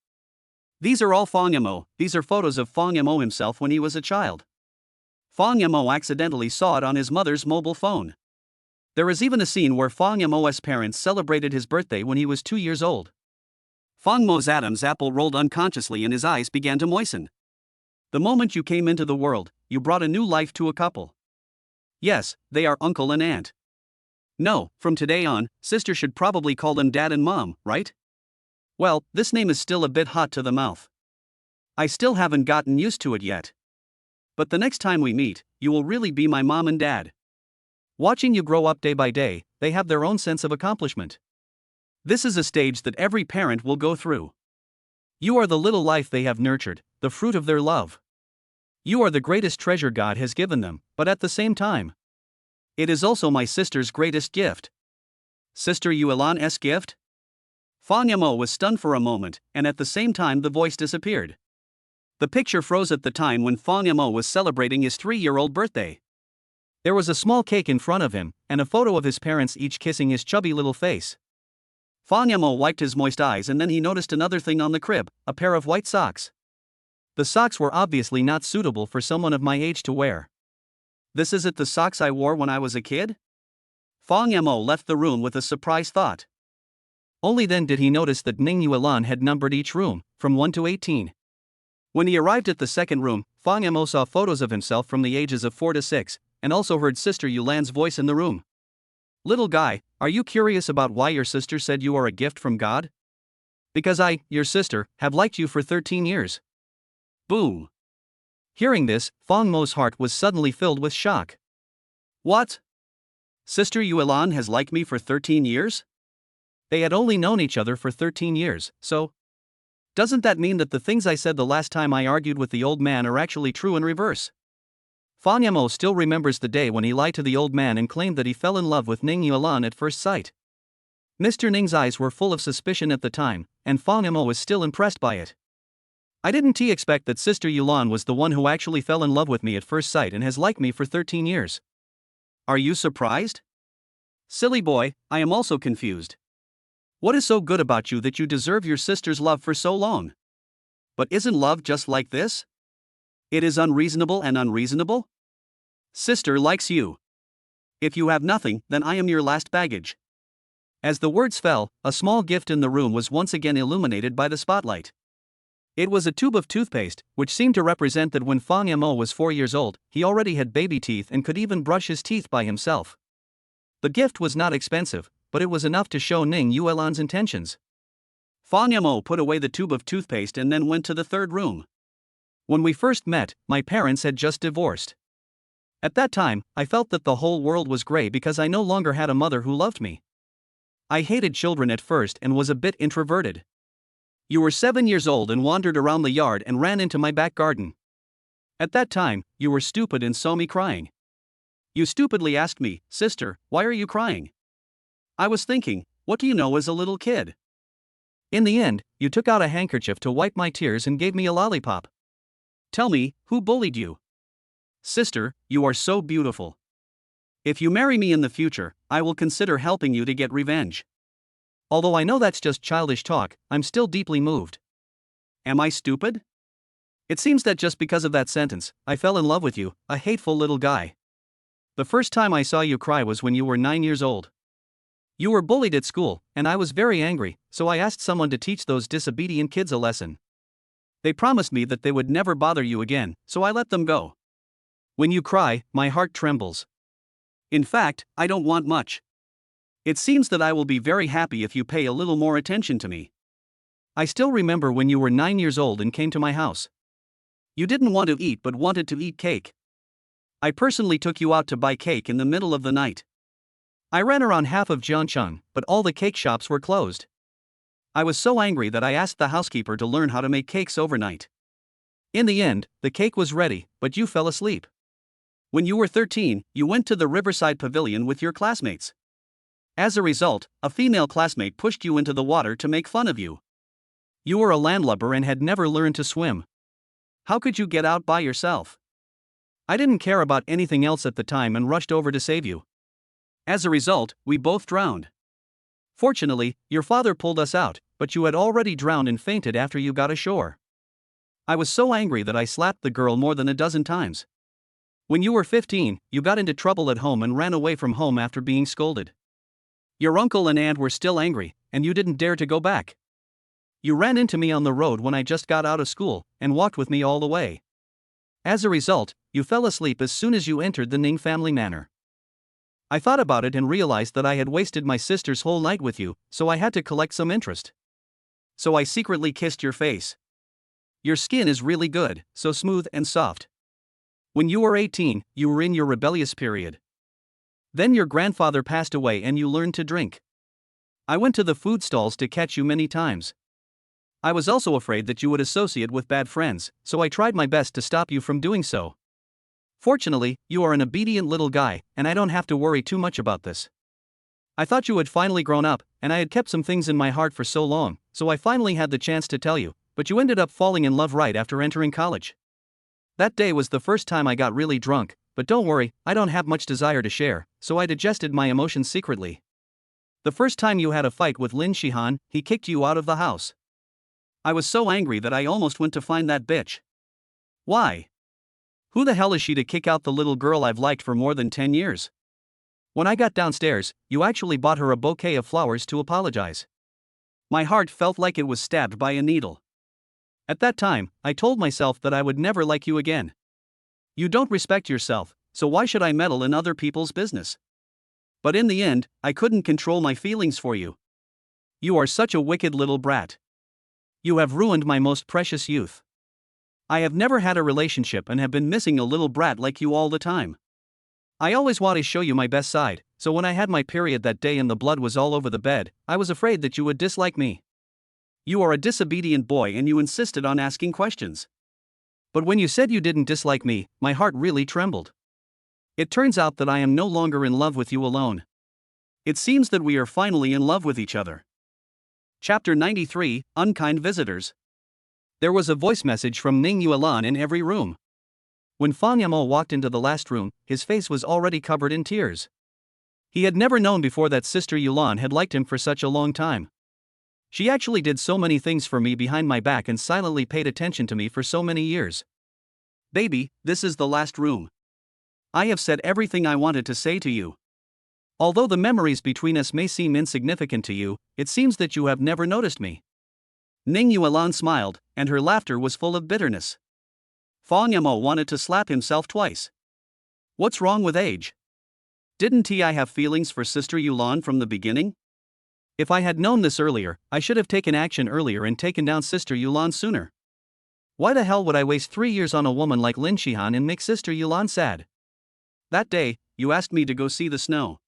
These are all Fong Mo. These are photos of Fong Mo himself when he was a child. Fong Mo accidentally saw it on his mother's mobile phone. There is even a scene where Fong Mo's parents celebrated his birthday when he was 2 years old. Fong Mo's Adam's apple rolled unconsciously and his eyes began to moisten. The moment you came into the world, you brought a new life to a couple. Yes, they are uncle and aunt. No, from today on, sister should probably call them dad and mom, right? Well, this name is still a bit hot to the mouth. I still haven't gotten used to it yet. But the next time we meet, you will really be my mom and dad. Watching you grow up day by day, they have their own sense of accomplishment. This is a stage that every parent will go through. You are the little life they have nurtured, the fruit of their love. You are the greatest treasure God has given them, but at the same time, it is also my sister's greatest gift. Sister Yuan's gift? Fong Mo was stunned for a moment, and at the same time the voice disappeared. The picture froze at the time when Fong Mo was celebrating his 3-year-old birthday. There was a small cake in front of him, and a photo of his parents each kissing his chubby little face. Fong Mo wiped his moist eyes and then he noticed another thing on the crib, a pair of white socks. The socks were obviously not suitable for someone of my age to wear. This isn't the socks I wore when I was a kid? Fong Mo left the room with a surprised thought. Only then did he notice that Ning Yuan had numbered each room, from 1 to 18. When he arrived at the second room, Fong Mo saw photos of himself from the ages of 4 to 6, and also heard Sister Yulan's voice in the room. Little guy, are you curious about why your sister said you are a gift from God? Because I, your sister, have liked you for 13 years. Boom. Hearing this, Fong Mo's heart was suddenly filled with shock. What? Sister Yuan has liked me for 13 years? They had only known each other for 13 years, so? Doesn't that mean that the things I said the last time I argued with the old man are actually true in reverse? Fong Mo still remembers the day when he lied to the old man and claimed that he fell in love with Ning Yuan at first sight. Mr. Ning's eyes were full of suspicion at the time, and Fong Mo was still impressed by it. I didn't expect that Sister Yuan was the one who actually fell in love with me at first sight and has liked me for 13 years. Are you surprised? Silly boy, I am also confused. What is so good about you that you deserve your sister's love for so long? But isn't love just like this? It is unreasonable and unreasonable? Sister likes you. If you have nothing, then I am your last baggage. As the words fell, a small gift in the room was once again illuminated by the spotlight. It was a tube of toothpaste, which seemed to represent that when Fong Mo was 4 years old, he already had baby teeth and could even brush his teeth by himself. The gift was not expensive, but it was enough to show Ning Yuan's intentions. Fanyamo put away the tube of toothpaste and then went to the third room. When we first met, my parents had just divorced. At that time, I felt that the whole world was gray because I no longer had a mother who loved me. I hated children at first and was a bit introverted. You were 7 years old and wandered around the yard and ran into my back garden. At that time, you were stupid and saw me crying. You stupidly asked me, "Sister, why are you crying?" I was thinking, what do you know as a little kid? In the end, you took out a handkerchief to wipe my tears and gave me a lollipop. Tell me, who bullied you? Sister, you are so beautiful. If you marry me in the future, I will consider helping you to get revenge. Although I know that's just childish talk, I'm still deeply moved. Am I stupid? It seems that just because of that sentence, I fell in love with you, a hateful little guy. The first time I saw you cry was when you were 9 years old. You were bullied at school, and I was very angry, so I asked someone to teach those disobedient kids a lesson. They promised me that they would never bother you again, so I let them go. When you cry, my heart trembles. In fact, I don't want much. It seems that I will be very happy if you pay a little more attention to me. I still remember when you were 9 years old and came to my house. You didn't want to eat but wanted to eat cake. I personally took you out to buy cake in the middle of the night. I ran around half of Jiangcheng, but all the cake shops were closed. I was so angry that I asked the housekeeper to learn how to make cakes overnight. In the end, the cake was ready, but you fell asleep. When you were 13, you went to the Riverside Pavilion with your classmates. As a result, a female classmate pushed you into the water to make fun of you. You were a landlubber and had never learned to swim. How could you get out by yourself? I didn't care about anything else at the time and rushed over to save you. As a result, we both drowned. Fortunately, your father pulled us out, but you had already drowned and fainted after you got ashore. I was so angry that I slapped the girl more than a dozen times. When you were 15, you got into trouble at home and ran away from home after being scolded. Your uncle and aunt were still angry, and you didn't dare to go back. You ran into me on the road when I just got out of school, and walked with me all the way. As a result, you fell asleep as soon as you entered the Ning family manor. I thought about it and realized that I had wasted my sister's whole night with you, so I had to collect some interest. So I secretly kissed your face. Your skin is really good, so smooth and soft. When you were 18, you were in your rebellious period. Then your grandfather passed away and you learned to drink. I went to the food stalls to catch you many times. I was also afraid that you would associate with bad friends, so I tried my best to stop you from doing so. Fortunately, you are an obedient little guy, and I don't have to worry too much about this. I thought you had finally grown up, and I had kept some things in my heart for so long, so I finally had the chance to tell you, but you ended up falling in love right after entering college. That day was the first time I got really drunk, but don't worry, I don't have much desire to share, so I digested my emotions secretly. The first time you had a fight with Lin Shihan, he kicked you out of the house. I was so angry that I almost went to find that bitch. Why? Who the hell is she to kick out the little girl I've liked for more than 10 years? When I got downstairs, you actually bought her a bouquet of flowers to apologize. My heart felt like it was stabbed by a needle. At that time, I told myself that I would never like you again. You don't respect yourself, so why should I meddle in other people's business? But in the end, I couldn't control my feelings for you. You are such a wicked little brat. You have ruined my most precious youth. I have never had a relationship and have been missing a little brat like you all the time. I always want to show you my best side, so when I had my period that day and the blood was all over the bed, I was afraid that you would dislike me. You are a disobedient boy and you insisted on asking questions. But when you said you didn't dislike me, my heart really trembled. It turns out that I am no longer in love with you alone. It seems that we are finally in love with each other. Chapter 93, Unkind Visitors. There was a voice message from Ning Yuan in every room. When Fan Yamo walked into the last room, his face was already covered in tears. He had never known before that Sister Yulan had liked him for such a long time. She actually did so many things for me behind my back and silently paid attention to me for so many years. Baby, this is the last room. I have said everything I wanted to say to you. Although the memories between us may seem insignificant to you, it seems that you have never noticed me. Ning Yuan smiled, and her laughter was full of bitterness. Fan Yamo wanted to slap himself twice. What's wrong with age? Didn't I have feelings for Sister Yulan from the beginning? If I had known this earlier, I should have taken action earlier and taken down Sister Yulan sooner. Why the hell would I waste 3 years on a woman like Lin Shihan and make Sister Yulan sad? That day, you asked me to go see the snow.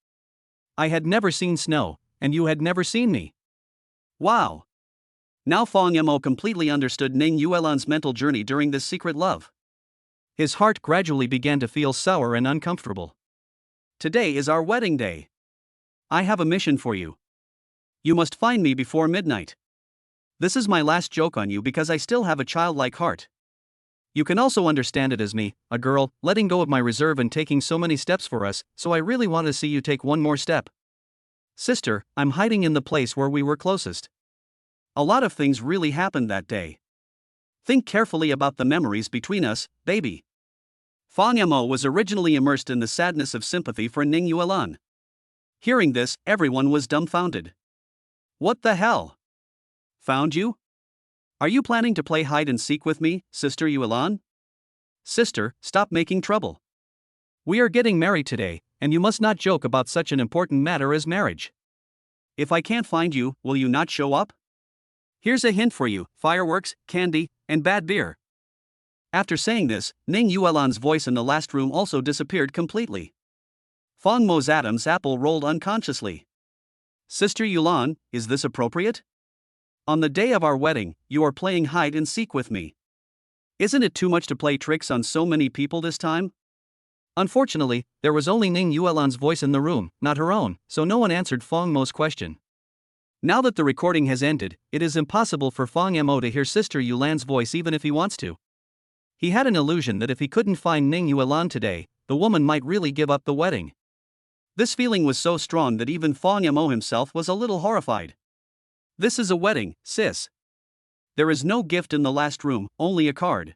I had never seen snow, and you had never seen me. Wow. Now Fang Yamo completely understood Ning Yuan's mental journey during this secret love. His heart gradually began to feel sour and uncomfortable. Today is our wedding day. I have a mission for you. You must find me before midnight. This is my last joke on you because I still have a childlike heart. You can also understand it as me, a girl, letting go of my reserve and taking so many steps for us, so I really want to see you take one more step. Sister, I'm hiding in the place where we were closest. A lot of things really happened that day. Think carefully about the memories between us, baby. Fang Yamo was originally immersed in the sadness of sympathy for Ning Yuan. Hearing this, everyone was dumbfounded. What the hell? Found you? Are you planning to play hide and seek with me, Sister Yuan? Sister, stop making trouble. We are getting married today, and you must not joke about such an important matter as marriage. If I can't find you, will you not show up? Here's a hint for you: fireworks, candy, and bad beer. After saying this, Ning Yuan's voice in the last room also disappeared completely. Fang Mo's Adam's apple rolled unconsciously. Sister Yuan, is this appropriate? On the day of our wedding, you are playing hide and seek with me. Isn't it too much to play tricks on so many people this time? Unfortunately, there was only Ning Yuan's voice in the room, not her own, so no one answered Fang Mo's question. Now that the recording has ended, it is impossible for Fang Mo to hear Sister Yulan's voice even if he wants to. He had an illusion that if he couldn't find Ning Yuan today, the woman might really give up the wedding. This feeling was so strong that even Fang Mo himself was a little horrified. This is a wedding, sis. There is no gift in the last room, only a card.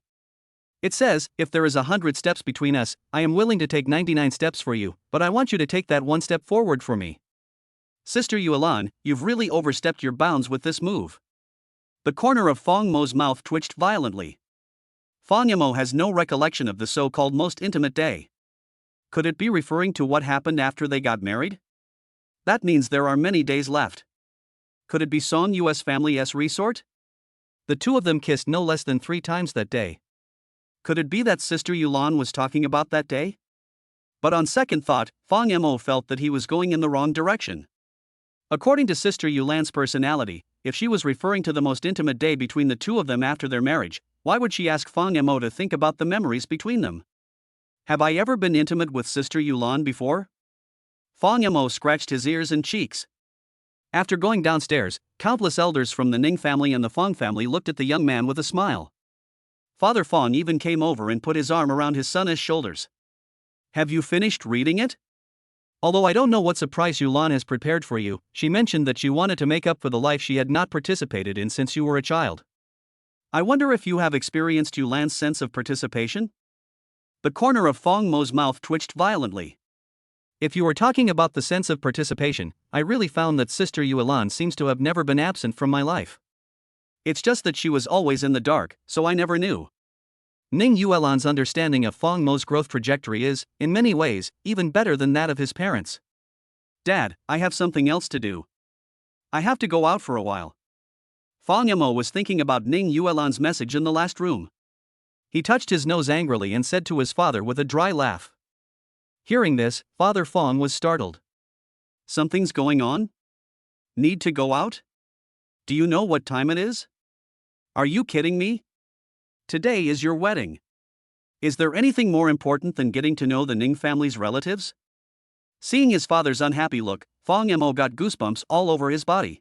It says, if there is 100 steps between us, I am willing to take 99 steps for you, but I want you to take that one step forward for me. Sister Yuan, you've really overstepped your bounds with this move. The corner of Fang Mo's mouth twitched violently. Fang Mo has no recollection of the so-called most intimate day. Could it be referring to what happened after they got married? That means there are many days left. Could it be Song Yu's family's resort? The two of them kissed no less than 3 times that day. Could it be that Sister Yulan was talking about that day? But on second thought, Fang Mo felt that he was going in the wrong direction. According to Sister Yulan's personality, if she was referring to the most intimate day between the two of them after their marriage, why would she ask Fang Mo to think about the memories between them? Have I ever been intimate with Sister Yulan before? Fang Mo scratched his ears and cheeks. After going downstairs, countless elders from the Ning family and the Fang family looked at the young man with a smile. Father Fang even came over and put his arm around his son's shoulders. Have you finished reading it? Although I don't know what surprise Yulan has prepared for you, she mentioned that she wanted to make up for the life she had not participated in since you were a child. I wonder if you have experienced Yulan's sense of participation? The corner of Fang Mo's mouth twitched violently. If you were talking about the sense of participation, I really found that Sister Yulan seems to have never been absent from my life. It's just that she was always in the dark, so I never knew. Ning Yuan's understanding of Fang Mo's growth trajectory is, in many ways, even better than that of his parents. Dad, I have something else to do. I have to go out for a while. Fang Mo was thinking about Ning Yuan's message in the last room. He touched his nose angrily and said to his father with a dry laugh. Hearing this, Father Fang was startled. Something's going on? Need to go out? Do you know what time it is? Are you kidding me? Today is your wedding. Is there anything more important than getting to know the Ning family's relatives? Seeing his father's unhappy look, Fang Mo got goosebumps all over his body.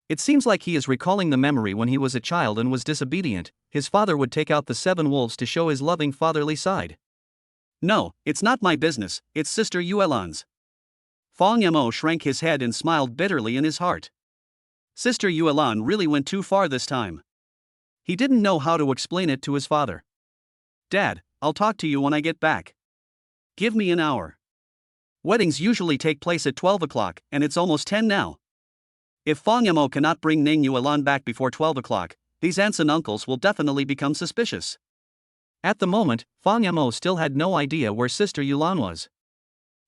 It seems like he is recalling the memory when he was a child and was disobedient. His father would take out the 7 wolves to show his loving fatherly side. No, it's not my business, it's Sister Yulan's. Fang Mo shrank his head and smiled bitterly in his heart. Sister Yulan really went too far this time. He didn't know how to explain it to his father. Dad, I'll talk to you when I get back. Give me an hour. Weddings usually take place at 12 o'clock, and it's almost 10 now. If Fang Mo cannot bring Ning Yuan back before 12 o'clock, these aunts and uncles will definitely become suspicious. At the moment, Fang Mo still had no idea where Sister Yulan was.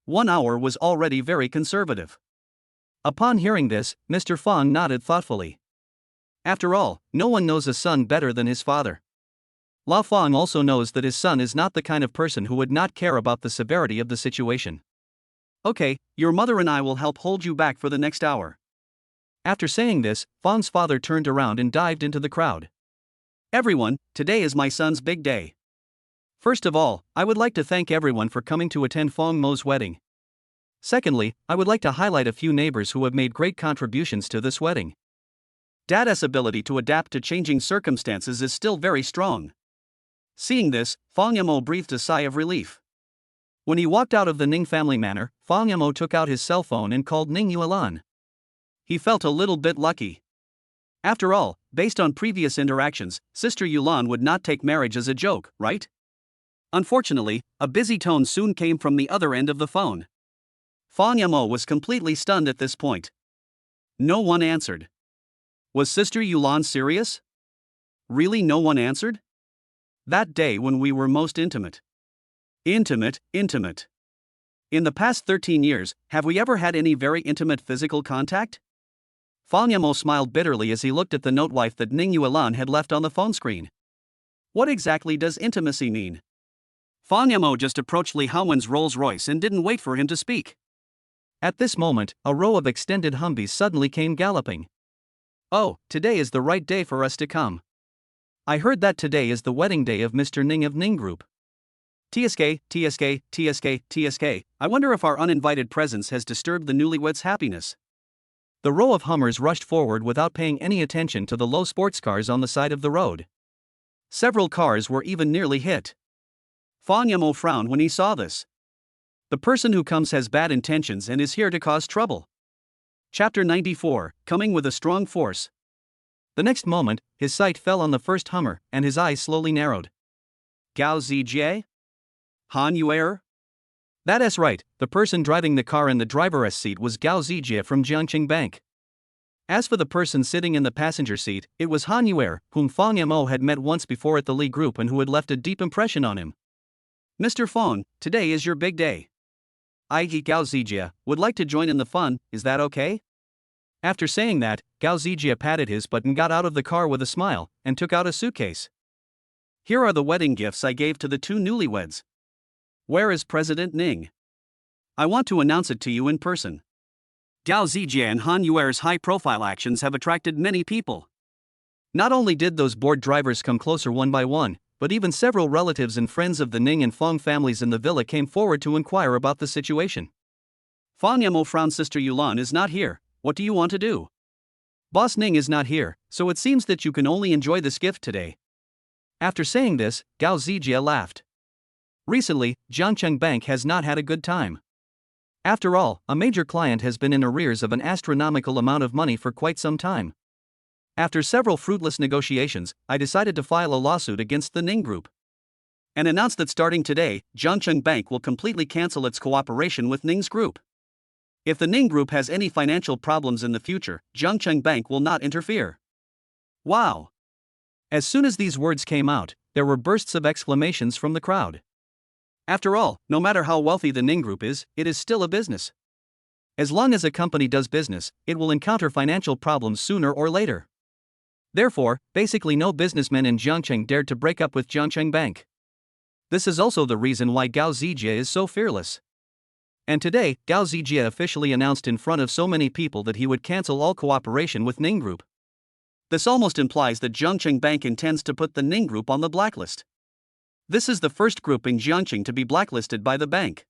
1 hour was already very conservative. Upon hearing this, Mr. Fong nodded thoughtfully. After all, no one knows a son better than his father. Lao Fong also knows that his son is not the kind of person who would not care about the severity of the situation. Okay, your mother and I will help hold you back for the next hour. After saying this, Fong's father turned around and dived into the crowd. Everyone, today is my son's big day. First of all, I would like to thank everyone for coming to attend Fong Mo's wedding. Secondly, I would like to highlight a few neighbors who have made great contributions to this wedding. Dada's ability to adapt to changing circumstances is still very strong. Seeing this, Fong Mo breathed a sigh of relief. When he walked out of the Ning family manor, Fong Mo took out his cell phone and called Ning Yuan. He felt a little bit lucky. After all, based on previous interactions, Sister Yulan would not take marriage as a joke, right? Unfortunately, a busy tone soon came from the other end of the phone. Fong Mo was completely stunned at this point. No one answered. Was Sister Yulan serious? Really, no one answered? That day when we were most intimate. Intimate. In the past 13 years, have we ever had any very intimate physical contact? Fong Mo smiled bitterly as he looked at the note wife that Ning Yuan had left on the phone screen. What exactly does intimacy mean? Fong Mo just approached Li Haowen's Rolls Royce and didn't wait for him to speak. At this moment, a row of extended Humvees suddenly came galloping. Oh, today is the right day for us to come. I heard that today is the wedding day of Mr. Ning of Ning Group. TSK, I wonder if our uninvited presence has disturbed the newlyweds' happiness. The row of Hummers rushed forward without paying any attention to the low sports cars on the side of the road. Several cars were even nearly hit. Fong Mo frowned when he saw this. The person who comes has bad intentions and is here to cause trouble. Chapter 94, Coming with a Strong Force. The next moment, his sight fell on the first Hummer, and his eyes slowly narrowed. Gao Zijie? Han Yuer? That's right, the person driving the car in the driver's seat was Gao Zijie from Jiangqing Bank. As for the person sitting in the passenger seat, it was Han Yuer, whom Fong Mo had met once before at the Li Group and who had left a deep impression on him. Mr. Fong, today is your big day. I, Gao Zijie, would like to join in the fun, is that okay? After saying that, Gao Zijie patted his butt and got out of the car with a smile, and took out a suitcase. Here are the wedding gifts I gave to the two newlyweds. Where is President Ning? I want to announce it to you in person. Gao Zijie and Han Yuer's high-profile actions have attracted many people. Not only did those bored drivers come closer one by one, but even several relatives and friends of the Ning and Fong families in the villa came forward to inquire about the situation. Fong Mo frowned. Sister Yulan is not here, what do you want to do? Boss Ning is not here, so it seems that you can only enjoy this gift today. After saying this, Gao Zijie laughed. Recently, Jiangqing Bank has not had a good time. After all, a major client has been in arrears of an astronomical amount of money for quite some time. After several fruitless negotiations, I decided to file a lawsuit against the Ning Group. And announce that starting today, Jiangqing Bank will completely cancel its cooperation with Ning's group. If the Ning Group has any financial problems in the future, Jiangqing Bank will not interfere. Wow! As soon as these words came out, there were bursts of exclamations from the crowd. After all, no matter how wealthy the Ning Group is, it is still a business. As long as a company does business, it will encounter financial problems sooner or later. Therefore, basically no businessman in Jiangqing dared to break up with Jiangqing Bank. This is also the reason why Gao Zijie is so fearless. And today, Gao Zijie officially announced in front of so many people that he would cancel all cooperation with Ning Group. This almost implies that Jiangqing Bank intends to put the Ning Group on the blacklist. This is the first group in Jiangqing to be blacklisted by the bank.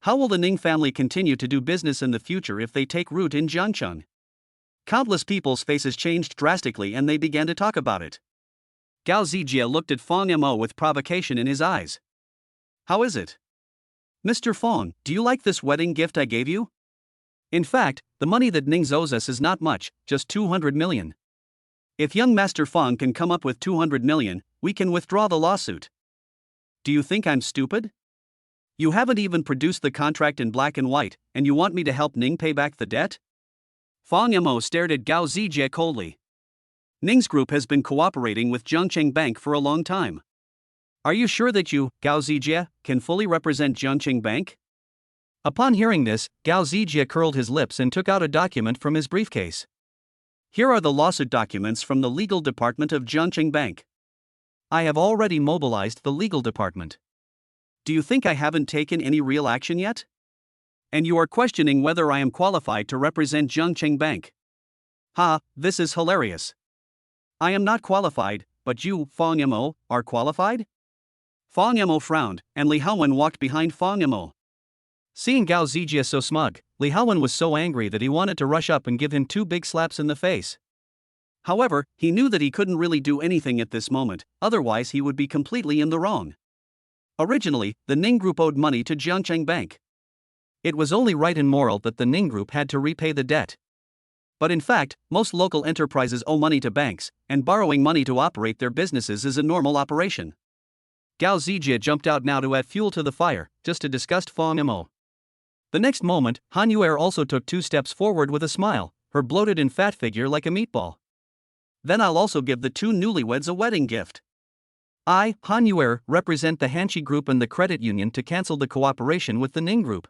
How will the Ning family continue to do business in the future if they take root in Jiangqing? Countless people's faces changed drastically and they began to talk about it. Gao Zijie looked at Fong Mo with provocation in his eyes. How is it? Mr. Fong, do you like this wedding gift I gave you? In fact, the money that Ning owes us is not much, just 200 million. If young Master Fong can come up with 200 million, we can withdraw the lawsuit. Do you think I'm stupid? You haven't even produced the contract in black and white, and you want me to help Ning pay back the debt? Fong Mo stared at Gao Zijie coldly. Ning's group has been cooperating with Jiangqing Bank for a long time. Are you sure that you, Gao Zijie, can fully represent Jiangqing Bank? Upon hearing this, Gao Zijie curled his lips and took out a document from his briefcase. Here are the lawsuit documents from the legal department of Jiangqing Bank. I have already mobilized the legal department. Do you think I haven't taken any real action yet? And you are questioning whether I am qualified to represent Jiangqing Bank. Ha, this is hilarious. I am not qualified, but you, Fang Yamo, are qualified? Fang Yamo frowned, and Li Haowen walked behind Fang Yamo. Seeing Gao Zijie so smug, Li Haowen was so angry that he wanted to rush up and give him 2 big slaps in the face. However, he knew that he couldn't really do anything at this moment, otherwise he would be completely in the wrong. Originally, the Ning Group owed money to Jiangqing Bank. It was only right and moral that the Ning Group had to repay the debt. But in fact, most local enterprises owe money to banks, and borrowing money to operate their businesses is a normal operation. Gao Zijie jumped out now to add fuel to the fire, just to disgust Fang Yamo. The next moment, Han Yuer also took 2 steps forward with a smile, her bloated and fat figure like a meatball. Then I'll also give the 2 newlyweds a wedding gift. I, Han Yuer, represent the Hanshi Group and the credit union to cancel the cooperation with the Ning Group.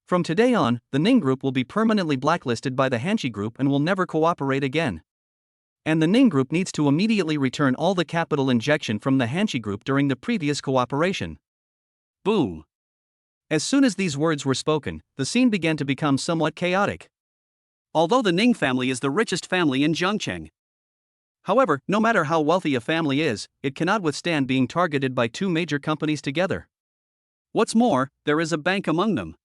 From today on, the Ning Group will be permanently blacklisted by the Hanshi Group and will never cooperate again. And the Ning Group needs to immediately return all the capital injection from the Hanshi Group during the previous cooperation. Boom! As soon as these words were spoken, the scene began to become somewhat chaotic. Although the Ning family is the richest family in Jiangqing. However, no matter how wealthy a family is, it cannot withstand being targeted by 2 major companies together. What's more, there is a bank among them.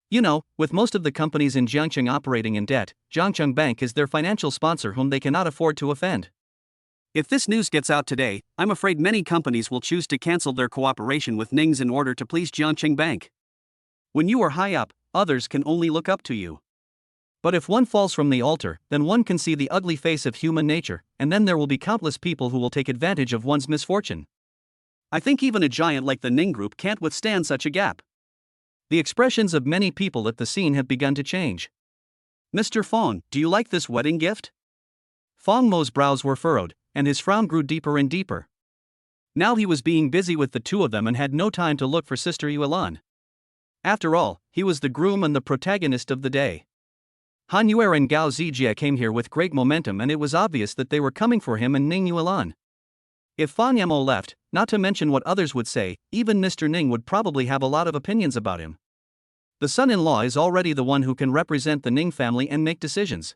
You know, with most of the companies in Jiangqing operating in debt, Jiangqing Bank is their financial sponsor whom they cannot afford to offend. If this news gets out today, I'm afraid many companies will choose to cancel their cooperation with Ning's in order to please Jiangqing Bank. When you are high up, others can only look up to you. But if one falls from the altar, then one can see the ugly face of human nature, and then there will be countless people who will take advantage of one's misfortune. I think even a giant like the Ning Group can't withstand such a gap. The expressions of many people at the scene have begun to change. Mr. Fang, do you like this wedding gift? Fang Mo's brows were furrowed, and his frown grew deeper and deeper. Now he was being busy with the 2 of them and had no time to look for Sister Yuelan. After all, he was the groom and the protagonist of the day. Han Yuer and Gao Zijie came here with great momentum, and it was obvious that they were coming for him and Ning Yuan. If Fang Yamo left, not to mention what others would say, even Mr. Ning would probably have a lot of opinions about him. The son-in-law is already the one who can represent the Ning family and make decisions.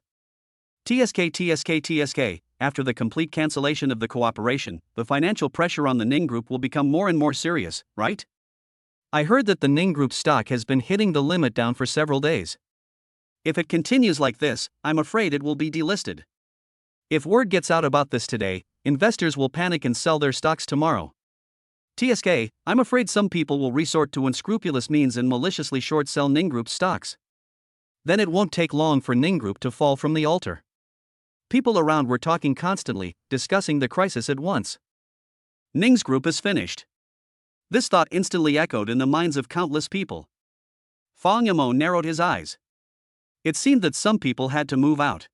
TSK. After the complete cancellation of the cooperation, the financial pressure on the Ning Group will become more and more serious, right? I heard that the Ning Group stock has been hitting the limit down for several days. If it continues like this, I'm afraid it will be delisted. If word gets out about this today, investors will panic and sell their stocks tomorrow. TSK, I'm afraid some people will resort to unscrupulous means and maliciously short sell Ning Group stocks. Then it won't take long for Ning Group to fall from the altar. People around were talking constantly, discussing the crisis at once. Ning's Group is finished. This thought instantly echoed in the minds of countless people. Fang Yamo narrowed his eyes. It seemed that some people had to move out.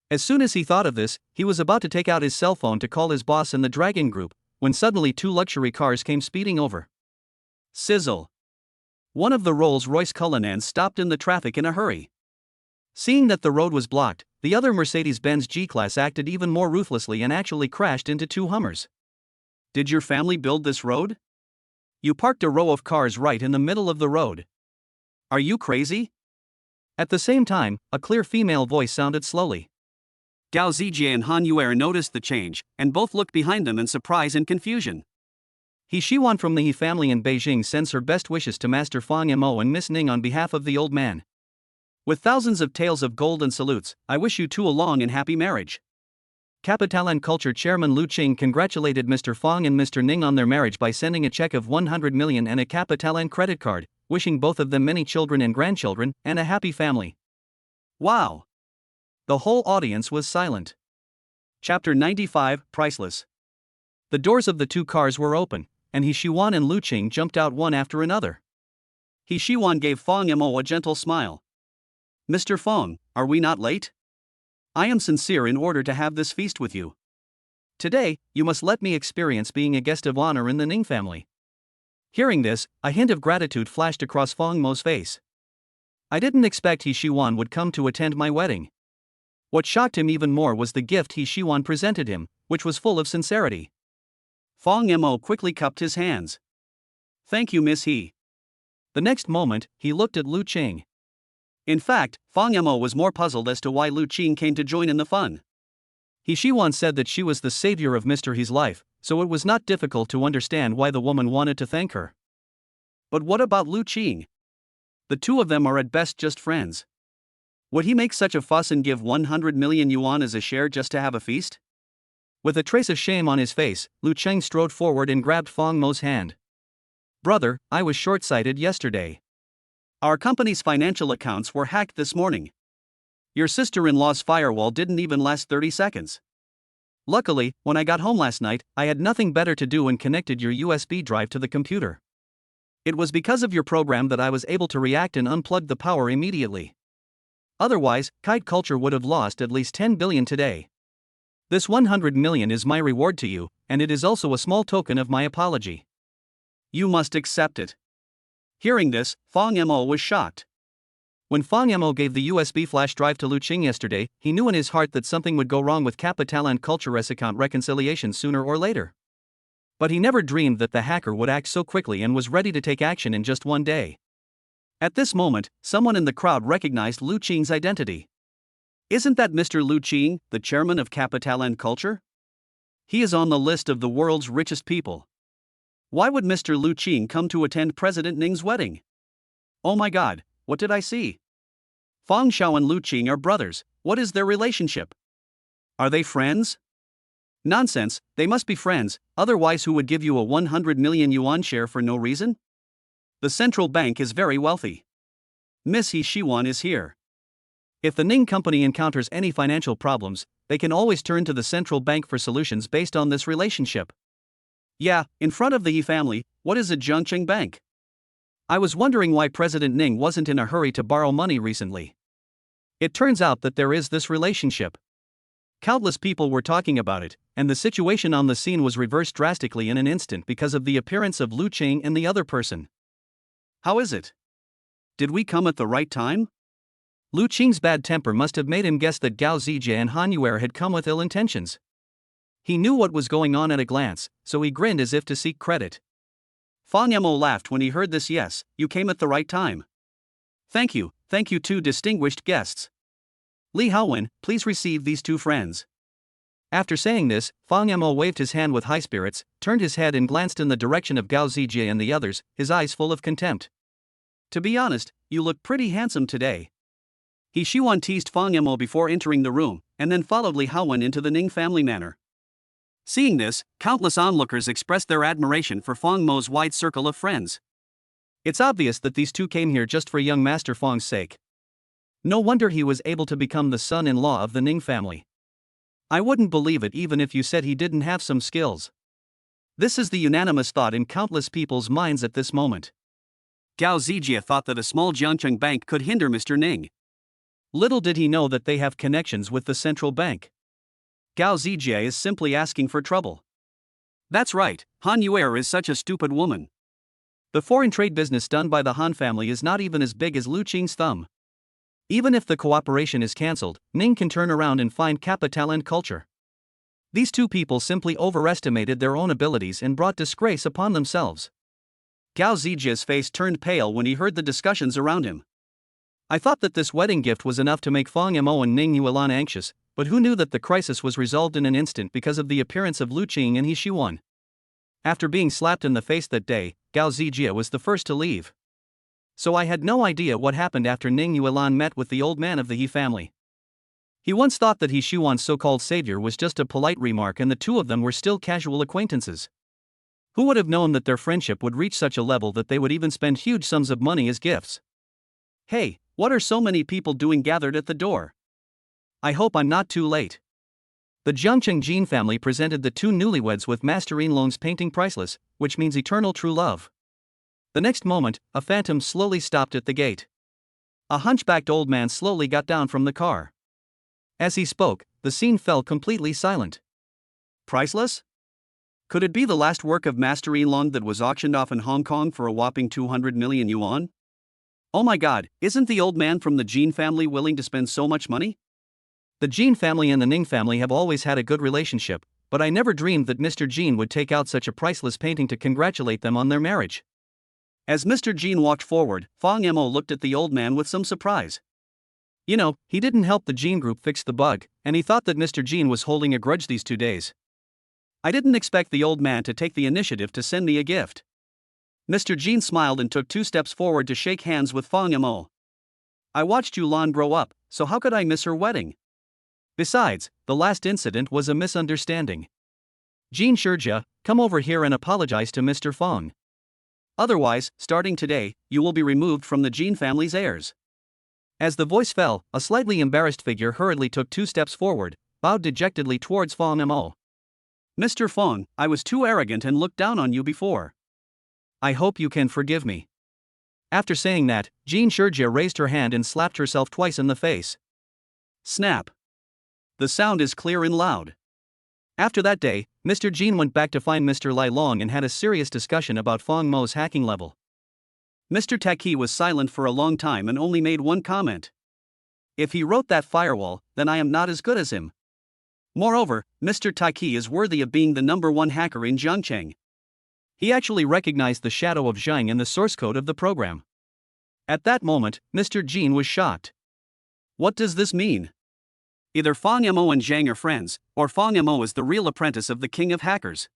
As soon as he thought of this, he was about to take out his cell phone to call his boss in the Dragon Group, when suddenly 2 luxury cars came speeding over. Sizzle. One of the Rolls-Royce Cullinans stopped in the traffic in a hurry. Seeing that the road was blocked, the other Mercedes-Benz G-Class acted even more ruthlessly and actually crashed into 2 Hummers. Did your family build this road? You parked a row of cars right in the middle of the road. Are you crazy? At the same time, a clear female voice sounded slowly. Gao Zijie and Han Yuer noticed the change, and both looked behind them in surprise and confusion. He Shiwan from the He family in Beijing sends her best wishes to Master Fang Yamo and Miss Ning on behalf of the old man. With thousands of taels of gold and salutes, I wish you 2 a long and happy marriage. Capitalan Culture Chairman Lu Qing congratulated Mr. Fang and Mr. Ning on their marriage by sending a check of 100 million and a Capitalan credit card, wishing both of them many children and grandchildren, and a happy family. Wow! The whole audience was silent. Chapter 95, Priceless. The doors of the 2 cars were open, and He Shiwan and Lu Qing jumped out one after another. He Shiwan gave Fang Yamo a gentle smile. Mr. Fang, are we not late? I am sincere in order to have this feast with you. Today, you must let me experience being a guest of honor in the Ning family. Hearing this, a hint of gratitude flashed across Fang Mo's face. I didn't expect He Shiwan would come to attend my wedding. What shocked him even more was the gift He Shiwan presented him, which was full of sincerity. Fang Mo quickly cupped his hands. Thank you, Miss He. The next moment, he looked at Lu Qing. In fact, Fang Mo was more puzzled as to why Lu Qing came to join in the fun. He Shiwan said that she was the savior of Mr. He's life, so it was not difficult to understand why the woman wanted to thank her. But what about Lu Qing? The two of them are at best just friends. Would he make such a fuss and give 100 million yuan as a share just to have a feast? With a trace of shame on his face, Lu Qing strode forward and grabbed Fang Mo's hand. Brother, I was short-sighted yesterday. Our company's financial accounts were hacked this morning. Your sister-in-law's firewall didn't even last 30 seconds. Luckily, when I got home last night, I had nothing better to do and connected your USB drive to the computer. It was because of your program that I was able to react and unplug the power immediately. Otherwise, kite culture would have lost at least 10 billion today. This 100 million is my reward to you, and it is also a small token of my apology. You must accept it. Hearing this, Fang Mo was shocked. When Fang Mo gave the USB flash drive to Lu Qing yesterday, he knew in his heart that something would go wrong with Capital and Culture's account reconciliation sooner or later. But he never dreamed that the hacker would act so quickly and was ready to take action in just one day. At this moment, someone in the crowd recognized Lu Qing's identity. Isn't that Mr. Lu Qing, the chairman of Capital and Culture? He is on the list of the world's richest people. Why would Mr. Lu Qing come to attend President Ning's wedding? Oh my god, what did I see? Fang Xiao and Lu Qing are brothers. What is their relationship? Are they friends? Nonsense, they must be friends, otherwise who would give you a 100 million yuan share for no reason? The central bank is very wealthy. Miss He Shiwan is here. If the Ning company encounters any financial problems, they can always turn to the central bank for solutions based on this relationship. Yeah, in front of the He family, what is a Zhongcheng bank? I was wondering why President Ning wasn't in a hurry to borrow money recently. It turns out that there is this relationship. Countless people were talking about it, and the situation on the scene was reversed drastically in an instant because of the appearance of Lu Qing and the other person. How is it? Did we come at the right time? Lu Qing's bad temper must have made him guess that Gao Zijie and Han Yuer had come with ill intentions. He knew what was going on at a glance, so he grinned as if to seek credit. Fang Mo laughed when he heard this. Yes, you came at the right time. Thank you two distinguished guests. Li Haowen, please receive these two friends. After saying this, Fang Mo waved his hand with high spirits, turned his head and glanced in the direction of Gao Zijie and the others, his eyes full of contempt. To be honest, you look pretty handsome today. He Shiwan teased Fang Mo before entering the room, and then followed Li Haowen into the Ning family manor. Seeing this, countless onlookers expressed their admiration for Fang Mo's wide circle of friends. It's obvious that these two came here just for young Master Fang's sake. No wonder he was able to become the son-in-law of the Ning family. I wouldn't believe it even if you said he didn't have some skills. This is the unanimous thought in countless people's minds at this moment. Gao Zijie thought that a small Zhongcheng bank could hinder Mr. Ning. Little did he know that they have connections with the central bank. Gao Zijie is simply asking for trouble. That's right, Han Yuer is such a stupid woman. The foreign trade business done by the Han family is not even as big as Lu Qing's thumb. Even if the cooperation is cancelled, Ning can turn around and find Capital and Culture. These two people simply overestimated their own abilities and brought disgrace upon themselves. Gao Zijie's face turned pale when he heard the discussions around him. I thought that this wedding gift was enough to make Fang Mo and Ning Yuan anxious, but who knew that the crisis was resolved in an instant because of the appearance of Lu Qing and He Shiwan. After being slapped in the face that day, Gao Zijie was the first to leave. So I had no idea what happened after Ning Yuan met with the old man of the He family. He once thought that He Shiwan's so-called savior was just a polite remark and the two of them were still casual acquaintances. Who would have known that their friendship would reach such a level that they would even spend huge sums of money as gifts? Hey, what are so many people doing gathered at the door? I hope I'm not too late. The Zhongcheng Jin family presented the two newlyweds with Master Yinlong's painting Priceless, which means eternal true love. The next moment, a phantom slowly stopped at the gate. A hunchbacked old man slowly got down from the car. As he spoke, the scene fell completely silent. Priceless? Could it be the last work of Master Elong that was auctioned off in Hong Kong for a whopping 200 million yuan? Oh my god, isn't the old man from the Jean family willing to spend so much money? The Jean family and the Ning family have always had a good relationship, but I never dreamed that Mr. Jean would take out such a priceless painting to congratulate them on their marriage. As Mr. Jean walked forward, Fong Mo looked at the old man with some surprise. You know, he didn't help the Jean group fix the bug, and he thought that Mr. Jean was holding a grudge these 2 days. I didn't expect the old man to take the initiative to send me a gift. Mr. Jean smiled and took 2 steps forward to shake hands with Fong Mo. I watched Yulan grow up, so how could I miss her wedding? Besides, the last incident was a misunderstanding. Jean Shurjia, come over here and apologize to Mr. Fong. Otherwise, starting today, you will be removed from the Jean family's heirs. As the voice fell, a slightly embarrassed figure hurriedly took 2 steps forward, bowed dejectedly towards Fong Mo. Mr. Fong, I was too arrogant and looked down on you before. I hope you can forgive me. After saying that, Jean Shurjia raised her hand and slapped herself twice in the face. Snap. The sound is clear and loud. After that day, Mr. Jean went back to find Mr. Lai Long and had a serious discussion about Fong Mo's hacking level. Mr. Taki was silent for a long time and only made one comment. If he wrote that firewall, then I am not as good as him. Moreover, Mr. Taki is worthy of being the #1 hacker in Zhangcheng. He actually recognized the shadow of Zhang in the source code of the program. At that moment, Mr. Jean was shocked. What does this mean? Either Fong Mo and Zhang are friends, or Fong Mo is the real apprentice of the king of hackers.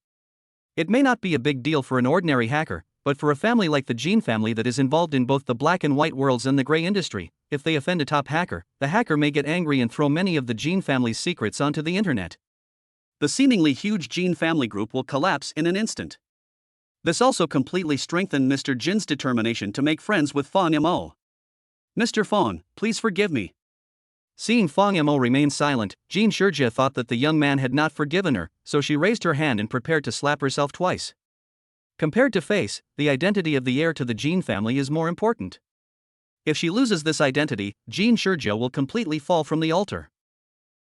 It may not be a big deal for an ordinary hacker, but for a family like the Jean family that is involved in both the black and white worlds and the gray industry, if they offend a top hacker, the hacker may get angry and throw many of the Jean family's secrets onto the internet. The seemingly huge Jean family group will collapse in an instant. This also completely strengthened Mr. Jin's determination to make friends with Fong Mo. Mr. Fong, please forgive me. Seeing Fong Mo remain silent, Jean Shurjia thought that the young man had not forgiven her, so she raised her hand and prepared to slap herself twice. Compared to face, the identity of the heir to the Jean family is more important. If she loses this identity, Jean Shurjia will completely fall from the altar.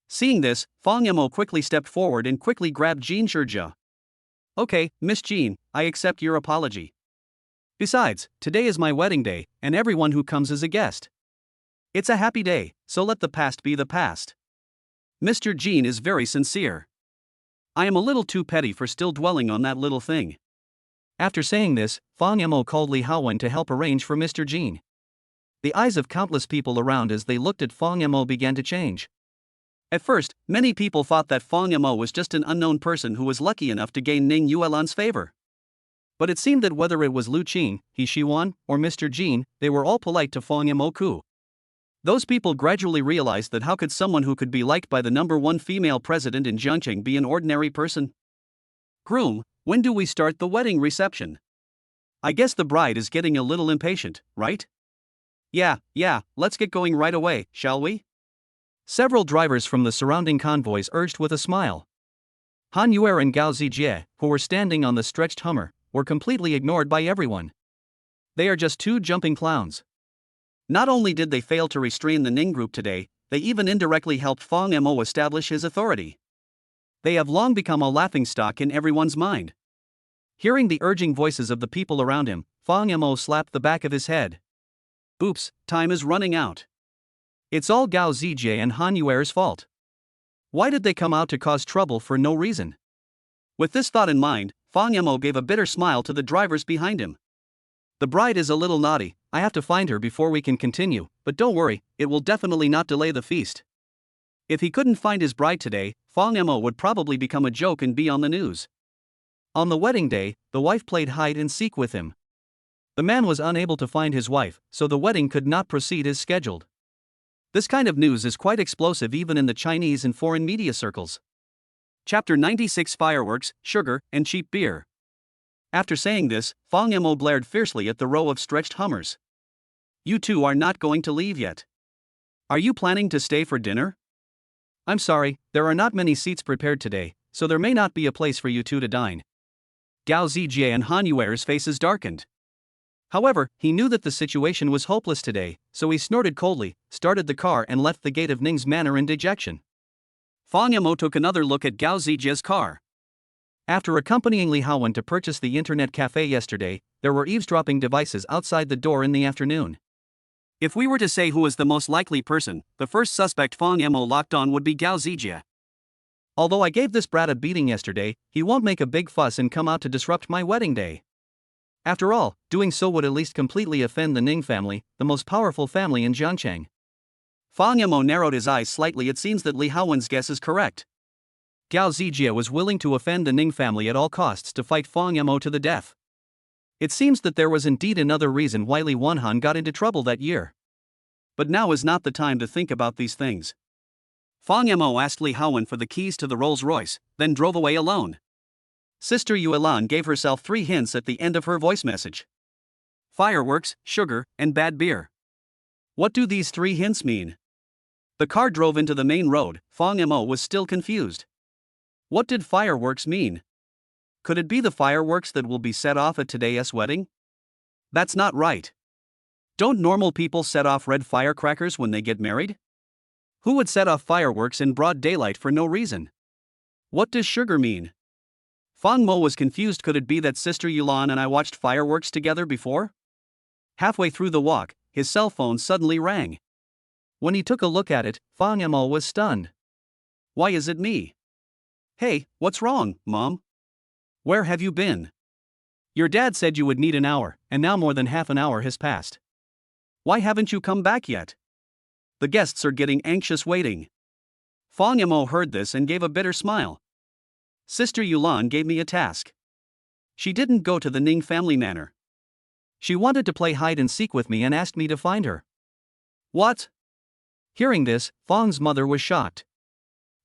Seeing this, Fong Mo quickly stepped forward and quickly grabbed Jean Shurjia. Okay, Miss Jean, I accept your apology. Besides, today is my wedding day, and everyone who comes is a guest. It's a happy day, so let the past be the past. Mr. Jean is very sincere. I am a little too petty for still dwelling on that little thing. After saying this, Fong Mo called Li Haowen to help arrange for Mr. Jean. The eyes of countless people around as they looked at Fong Mo began to change. At first, many people thought that Fong Mo was just an unknown person who was lucky enough to gain Ning Yuan's favor. But it seemed that whether it was Lu Qing, He Shiwan, or Mr. Jean, they were all polite to Fong Mo Ku. Those people gradually realized that how could someone who could be liked by the #1 female president in Zhangcheng be an ordinary person? Groom, when do we start the wedding reception? I guess the bride is getting a little impatient, right? Yeah, let's get going right away, shall we? Several drivers from the surrounding convoys urged with a smile. Han Yuer and Gao Zijie, who were standing on the stretched Hummer, were completely ignored by everyone. They are just 2 jumping clowns. Not only did they fail to restrain the Ning group today, they even indirectly helped Fong Mo establish his authority. They have long become a laughingstock in everyone's mind. Hearing the urging voices of the people around him, Fong Mo slapped the back of his head. Oops, time is running out. It's all Gao Zijie and Han Yuer's fault. Why did they come out to cause trouble for no reason? With this thought in mind, Fong Mo gave a bitter smile to the drivers behind him. The bride is a little naughty, I have to find her before we can continue, but don't worry, it will definitely not delay the feast. If he couldn't find his bride today, Fong Mo would probably become a joke and be on the news. On the wedding day, the wife played hide and seek with him. The man was unable to find his wife, so the wedding could not proceed as scheduled. This kind of news is quite explosive even in the Chinese and foreign media circles. Chapter 96 Fireworks, Sugar, and Cheap Beer. After saying this, Fong Mo glared fiercely at the row of stretched Hummers. You two are not going to leave yet. Are you planning to stay for dinner? I'm sorry, there are not many seats prepared today, so there may not be a place for you two to dine. Gao Zijie and Han Yuer's faces darkened. However, he knew that the situation was hopeless today, so he snorted coldly, started the car and left the gate of Ning's manor in dejection. Fong Mo took another look at Gao Zijie's car. After accompanying Li Haowen to purchase the internet cafe yesterday, there were eavesdropping devices outside the door in the afternoon. If we were to say who is the most likely person, the first suspect Fong Mo locked on would be Gao Zijie. Although I gave this brat a beating yesterday, he won't make a big fuss and come out to disrupt my wedding day. After all, doing so would at least completely offend the Ning family, the most powerful family in Jiangcheng. Fong Mo narrowed his eyes slightly. It seems that Li Haowen's guess is correct. Gao Zijie was willing to offend the Ning family at all costs to fight Fong Mo to the death. It seems that there was indeed another reason why Li Wanhan got into trouble that year. But now is not the time to think about these things. Fong Mo asked Li Haowen for the keys to the Rolls-Royce, then drove away alone. Sister Yuelan gave herself 3 hints at the end of her voice message: fireworks, sugar, and bad beer. What do these 3 hints mean? The car drove into the main road. Fong Mo was still confused. What did fireworks mean? Could it be the fireworks that will be set off at today's wedding? That's not right. Don't normal people set off red firecrackers when they get married? Who would set off fireworks in broad daylight for no reason? What does sugar mean? Fong Mo was confused. Could it be that Sister Yulan and I watched fireworks together before? Halfway through the walk, his cell phone suddenly rang. When he took a look at it, Fong Mo was stunned. Why is it me? Hey, what's wrong, Mom? Where have you been? Your dad said you would need an hour, and now more than half an hour has passed. Why haven't you come back yet? The guests are getting anxious waiting. Fong Mo heard this and gave a bitter smile. Sister Yulan gave me a task. She didn't go to the Ning family manor. She wanted to play hide and seek with me and asked me to find her. What? Hearing this, Fong's mother was shocked.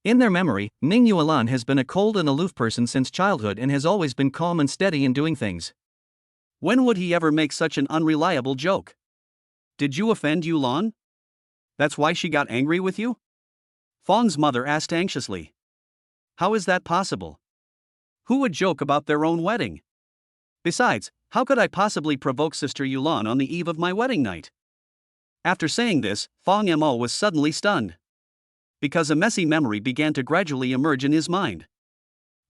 In their memory, Ning Yuan has been a cold and aloof person since childhood and has always been calm and steady in doing things. When would he ever make such an unreliable joke? Did you offend Yulan? That's why she got angry with you? Fong's mother asked anxiously. How is that possible? Who would joke about their own wedding? Besides, how could I possibly provoke Sister Yulan on the eve of my wedding night? After saying this, Fong Mo was suddenly stunned. Because a messy memory began to gradually emerge in his mind.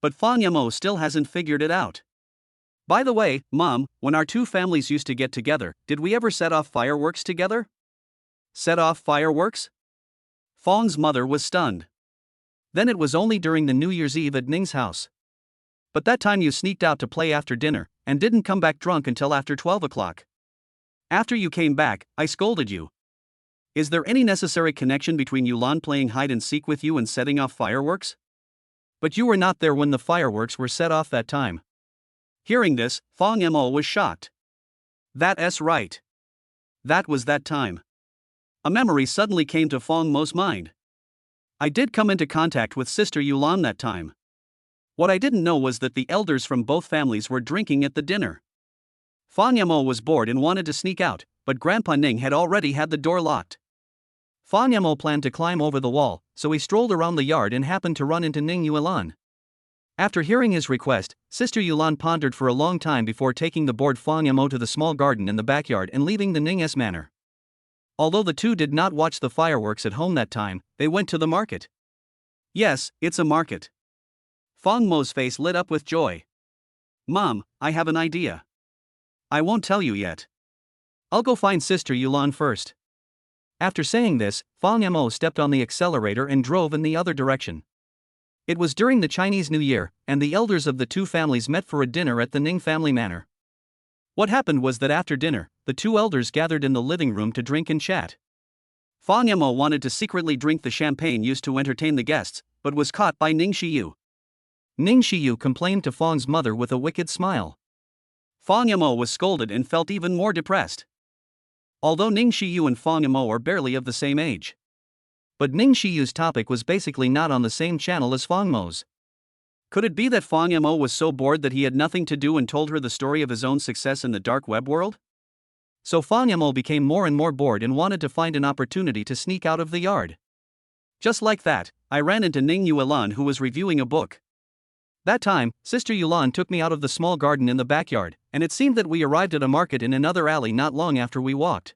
But Fong Mo still hasn't figured it out. By the way, Mom, when our 2 families used to get together, did we ever set off fireworks together? Set off fireworks? Fong's mother was stunned. Then it was only during the New Year's Eve at Ning's house. But that time you sneaked out to play after dinner, and didn't come back drunk until after 12 o'clock. After you came back, I scolded you. Is there any necessary connection between Yulan playing hide and seek with you and setting off fireworks? But you were not there when the fireworks were set off that time. Hearing this, Fong Mo was shocked. That's right. That was that time. A memory suddenly came to Fong Mo's mind. I did come into contact with Sister Yulan that time. What I didn't know was that the elders from both families were drinking at the dinner. Fong Mo was bored and wanted to sneak out, but Grandpa Ning had already had the door locked. Fong Mo planned to climb over the wall, so he strolled around the yard and happened to run into Ning Yuan. After hearing his request, Sister Yulan pondered for a long time before taking the bored Fong Mo to the small garden in the backyard and leaving the Ning's manor. Although the 2 did not watch the fireworks at home that time, they went to the market. Yes, it's a market. Fong Mo's face lit up with joy. Mom, I have an idea. I won't tell you yet. I'll go find Sister Yulan first. After saying this, Fong Mo stepped on the accelerator and drove in the other direction. It was during the Chinese New Year, and the elders of the 2 families met for a dinner at the Ning family manor. What happened was that after dinner, the 2 elders gathered in the living room to drink and chat. Fong Mo wanted to secretly drink the champagne used to entertain the guests, but was caught by Ning Shiyu. Ning Shiyu complained to Fong's mother with a wicked smile. Fong Mo was scolded and felt even more depressed. Although Ning Shiyu and Fong Mo are barely of the same age. But Ning Shiyu's topic was basically not on the same channel as Fong Mo's. Could it be that Fong Mo was so bored that he had nothing to do and told her the story of his own success in the dark web world? So Fong Mo became more and more bored and wanted to find an opportunity to sneak out of the yard. Just like that, I ran into Ning Yuan, who was reviewing a book. That time, Sister Yulan took me out of the small garden in the backyard, and it seemed that we arrived at a market in another alley not long after we walked.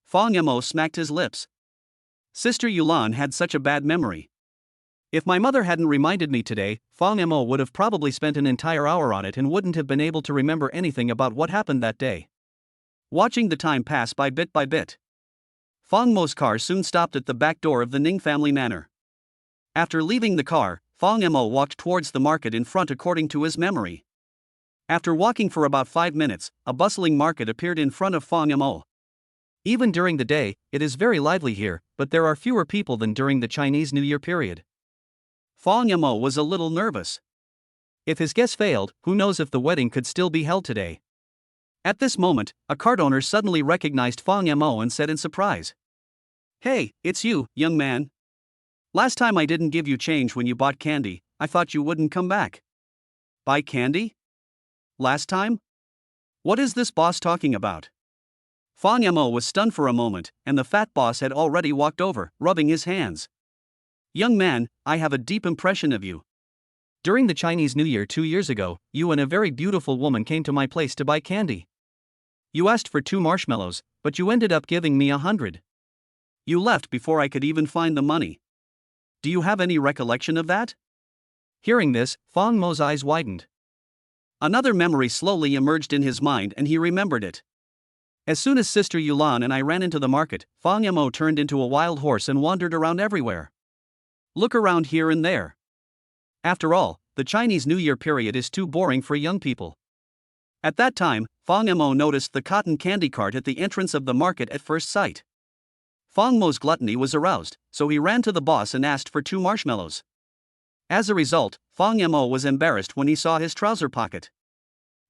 Fong Mo smacked his lips. Sister Yulan had such a bad memory. If my mother hadn't reminded me today, Fong Mo would have probably spent an entire hour on it and wouldn't have been able to remember anything about what happened that day. Watching the time pass by bit, Fong Mo's car soon stopped at the back door of the Ning family manor. After leaving the car, Fong Mo walked towards the market in front according to his memory. After walking for about 5 minutes, a bustling market appeared in front of Fong Mo. Even during the day, it is very lively here, but there are fewer people than during the Chinese New Year period. Fong Mo was a little nervous. If his guess failed, who knows if the wedding could still be held today. At this moment, a cart owner suddenly recognized Fong Mo and said in surprise, "Hey, it's you, young man. Last time I didn't give you change when you bought candy, I thought you wouldn't come back." "Buy candy? Last time? What is this boss talking about?" Fong Mo was stunned for a moment, and the fat boss had already walked over, rubbing his hands. "Young man, I have a deep impression of you. During the Chinese New Year 2 years ago, you and a very beautiful woman came to my place to buy candy. You asked for 2 marshmallows, but you ended up giving me 100. You left before I could even find the money. Do you have any recollection of that?" Hearing this, Fong Mo's eyes widened. Another memory slowly emerged in his mind and he remembered it. As soon as Sister Yulan and I ran into the market, Fong Mo turned into a wild horse and wandered around everywhere. Look around here and there. After all, the Chinese New Year period is too boring for young people. At that time, Fong Mo noticed the cotton candy cart at the entrance of the market at first sight. Fong Mo's gluttony was aroused, so he ran to the boss and asked for 2 marshmallows. As a result, Fong Mo was embarrassed when he saw his trouser pocket.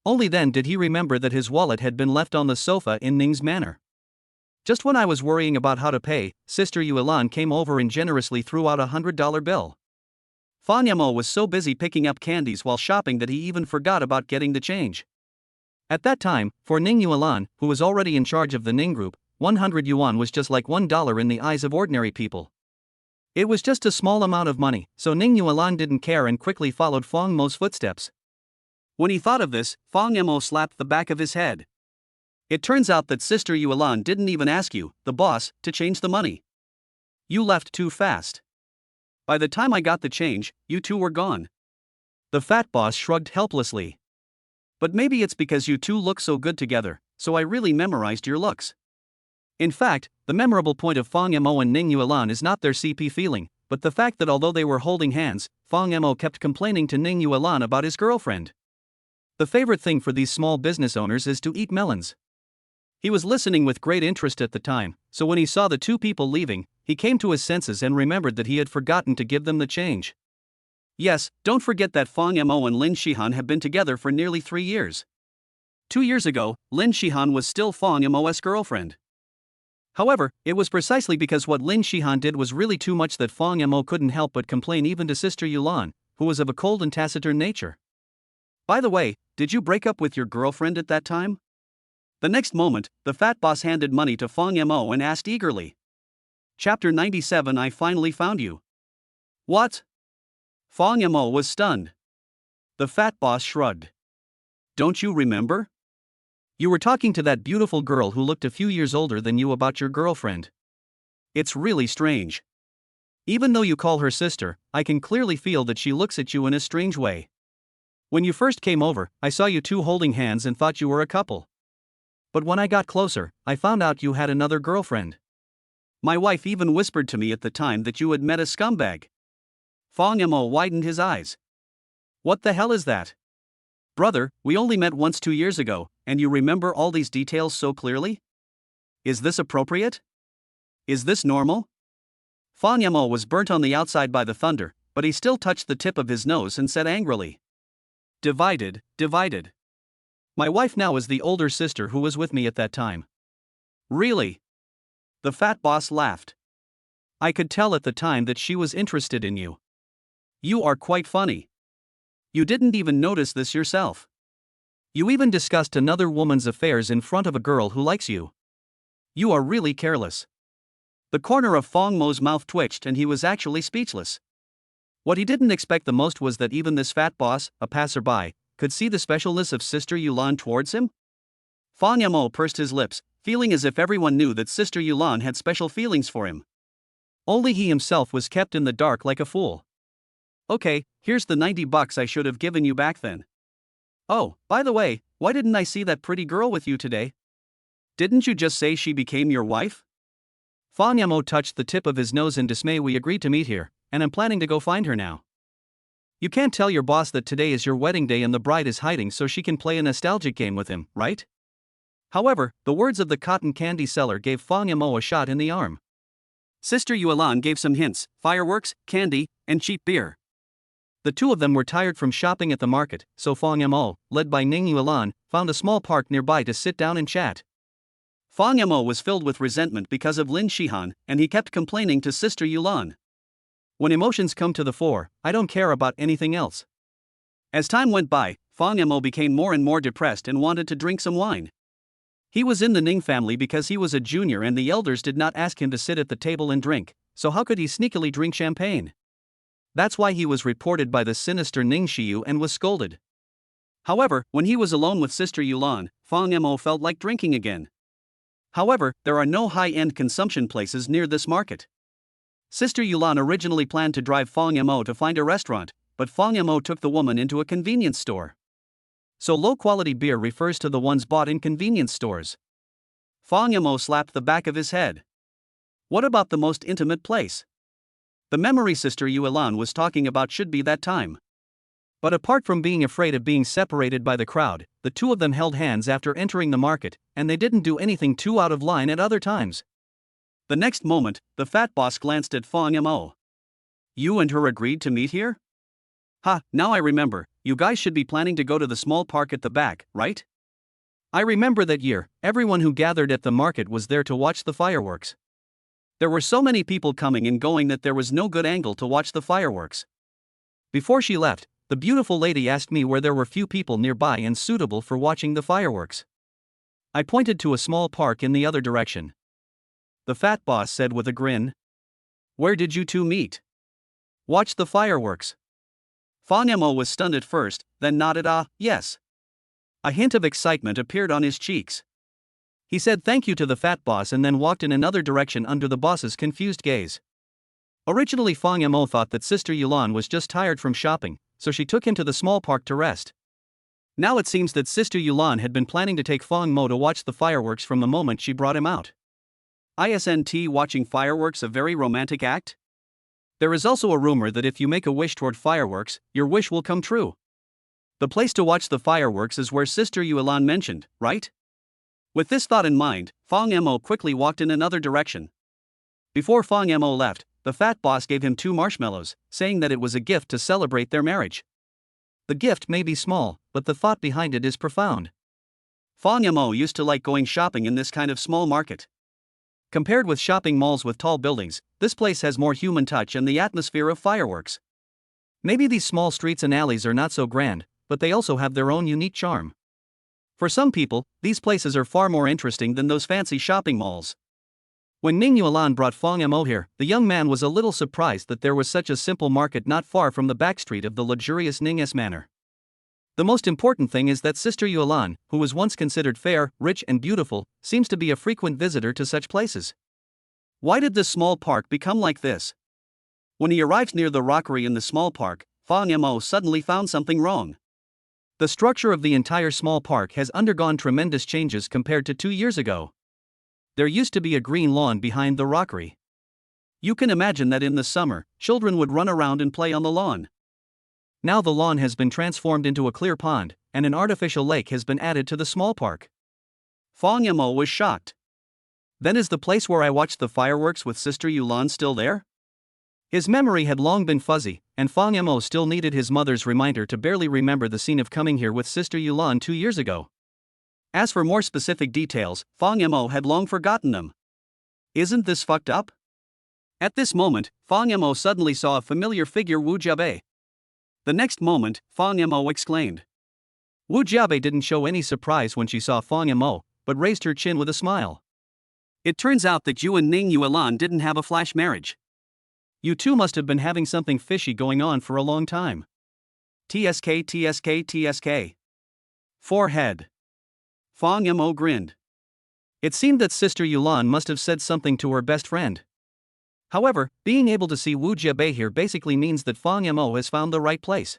Only then did he remember that his wallet had been left on the sofa in Ning's manor. Just when I was worrying about how to pay, Sister Yulan came over and generously threw out a $100 bill. Fong Mo was so busy picking up candies while shopping that he even forgot about getting the change. At that time, for Ning Yuan, who was already in charge of the Ning group, 100 yuan was just like $1 in the eyes of ordinary people. It was just a small amount of money, so Ning Yuan didn't care and quickly followed Fong Mo's footsteps. When he thought of this, Fong Mo slapped the back of his head. It turns out that Sister Yulan didn't even ask you, the boss, to change the money. You left too fast. By the time I got the change, you two were gone. The fat boss shrugged helplessly. But maybe it's because you two look so good together, so I really memorized your looks. In fact, the memorable point of Fong Mo and Ning Yuan is not their CP feeling, but the fact that although they were holding hands, Fong Mo kept complaining to Ning Yuan about his girlfriend. The favorite thing for these small business owners is to eat melons. He was listening with great interest at the time, so when he saw the 2 people leaving, he came to his senses and remembered that he had forgotten to give them the change. Yes, don't forget that Fong Mo and Lin Shihan have been together for nearly 3 years. 2 years ago, Lin Shihan was still Fong Mo's girlfriend. However, it was precisely because what Lin Shihan did was really too much that Fong Mo couldn't help but complain even to Sister Yulan, who was of a cold and taciturn nature. By the way, did you break up with your girlfriend at that time? The next moment, the fat boss handed money to Fong Mo and asked eagerly. Chapter 97 I finally found you. What? Fong Mo was stunned. The fat boss shrugged. Don't you remember? You were talking to that beautiful girl who looked a few years older than you about your girlfriend. It's really strange. Even though you call her sister, I can clearly feel that she looks at you in a strange way. When you first came over, I saw you two holding hands and thought you were a couple. But when I got closer, I found out you had another girlfriend. My wife even whispered to me at the time that you had met a scumbag. Fong Mo widened his eyes. What the hell is that? Brother, we only met once 2 years ago, and you remember all these details so clearly? Is this appropriate? Is this normal? Fong Mo was burnt on the outside by the thunder, but he still touched the tip of his nose and said angrily. Divided. My wife now is the older sister who was with me at that time. Really? The fat boss laughed. I could tell at the time that she was interested in you. You are quite funny. You didn't even notice this yourself. You even discussed another woman's affairs in front of a girl who likes you. You are really careless. The corner of Fong Mo's mouth twitched and he was actually speechless. What he didn't expect the most was that even this fat boss, a passerby, could see the specialness of Sister Yulan towards him? Fong Mo pursed his lips, feeling as if everyone knew that Sister Yulan had special feelings for him. Only he himself was kept in the dark like a fool. Okay, here's the 90 bucks I should have given you back then. Oh, by the way, why didn't I see that pretty girl with you today? Didn't you just say she became your wife? Fang Yamo touched the tip of his nose in dismay. We agreed to meet here, and I'm planning to go find her now. You can't tell your boss that today is your wedding day and the bride is hiding so she can play a nostalgic game with him, right? However, the words of the cotton candy seller gave Fang Yamo a shot in the arm. Sister Yuan gave some hints: fireworks, candy, and cheap beer. The two of them were tired from shopping at the market, so Fang Yamo, led by Ning Yuan, found a small park nearby to sit down and chat. Fang Yamo was filled with resentment because of Lin Shihan, and he kept complaining to Sister Yuan. When emotions come to the fore, I don't care about anything else. As time went by, Fang Yamo became more and more depressed and wanted to drink some wine. He was in the Ning family because he was a junior and the elders did not ask him to sit at the table and drink, so how could he sneakily drink champagne? That's why he was reported by the sinister Ning Shiyu and was scolded. However, when he was alone with Sister Yuan, Fang Yamo felt like drinking again. However, there are no high-end consumption places near this market. Sister Yuan originally planned to drive Fang Yamo to find a restaurant, but Fang Yamo took the woman into a convenience store. So low-quality beer refers to the ones bought in convenience stores. Fang Yamo slapped the back of his head. What about the most intimate place? The memory Sister Yuan was talking about should be that time. But apart from being afraid of being separated by the crowd, the two of them held hands after entering the market, and they didn't do anything too out of line at other times. The next moment, the fat boss glanced at Fang Yamo. You and her agreed to meet here? Ha, now I remember, you guys should be planning to go to the small park at the back, right? I remember that year, everyone who gathered at the market was there to watch the fireworks. There were so many people coming and going that there was no good angle to watch the fireworks. Before she left, the beautiful lady asked me where there were few people nearby and suitable for watching the fireworks. I pointed to a small park in the other direction. The fat boss said with a grin. Where did you two meet? Watch the fireworks. Fang Yamo was stunned at first, then nodded yes. A hint of excitement appeared on his cheeks. He said thank you to the fat boss and then walked in another direction under the boss's confused gaze. Originally Fang Yamo thought that Sister Yuan was just tired from shopping, so she took him to the small park to rest. Now it seems that Sister Yuan had been planning to take Fang Mo to watch the fireworks from the moment she brought him out. Isn't watching fireworks a very romantic act? There is also a rumor that if you make a wish toward fireworks, your wish will come true. The place to watch the fireworks is where Sister Yuan mentioned, right? With this thought in mind, Fang Yamo quickly walked in another direction. Before Fang Yamo left, the fat boss gave him 2 marshmallows, saying that it was a gift to celebrate their marriage. The gift may be small, but the thought behind it is profound. Fang Yamo used to like going shopping in this kind of small market. Compared with shopping malls with tall buildings, this place has more human touch and the atmosphere of fireworks. Maybe these small streets and alleys are not so grand, but they also have their own unique charm. For some people, these places are far more interesting than those fancy shopping malls. When Ning Yuan brought Fang Yamo here, the young man was a little surprised that there was such a simple market not far from the backstreet of the luxurious Ning's manor. The most important thing is that Sister Yuan, who was once considered fair, rich and beautiful, seems to be a frequent visitor to such places. Why did this small park become like this? When he arrived near the rockery in the small park, Fang Yamo suddenly found something wrong. The structure of the entire small park has undergone tremendous changes compared to 2 years ago. There used to be a green lawn behind the rockery. You can imagine that in the summer, children would run around and play on the lawn. Now the lawn has been transformed into a clear pond, and an artificial lake has been added to the small park. Fang Yamo was shocked. Then is the place where I watched the fireworks with Sister Yuan still there? His memory had long been fuzzy, and Fang Yamo still needed his mother's reminder to barely remember the scene of coming here with Sister Yuan 2 years ago. As for more specific details, Fang Yamo had long forgotten them. Isn't this fucked up? At this moment, Fang Yamo suddenly saw a familiar figure, Wu Jiabe. The next moment, Fang Yamo exclaimed. Wu Jiabe didn't show any surprise when she saw Fang Yamo, but raised her chin with a smile. It turns out that you and Ning Yuan didn't have a flash marriage. You two must have been having something fishy going on for a long time. TSK TSK TSK. Forehead. Fang Yamo grinned. It seemed that Sister Yuan must have said something to her best friend. However, being able to see Wu Jiabei here basically means that Fang Yamo has found the right place.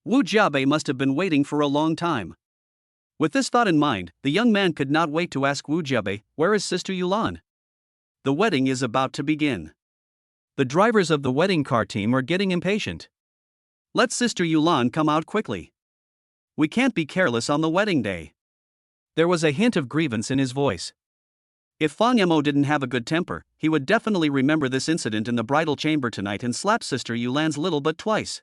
Wu Jiabei must have been waiting for a long time. With this thought in mind, the young man could not wait to ask Wu Jiabei, "Where is Sister Yulan? The wedding is about to begin." The drivers of the wedding car team are getting impatient. "Let Sister Yulan come out quickly. We can't be careless on the wedding day." There was a hint of grievance in his voice. If Fang Yamo didn't have a good temper, he would definitely remember this incident in the bridal chamber tonight and slap Sister Yulan's little butt twice.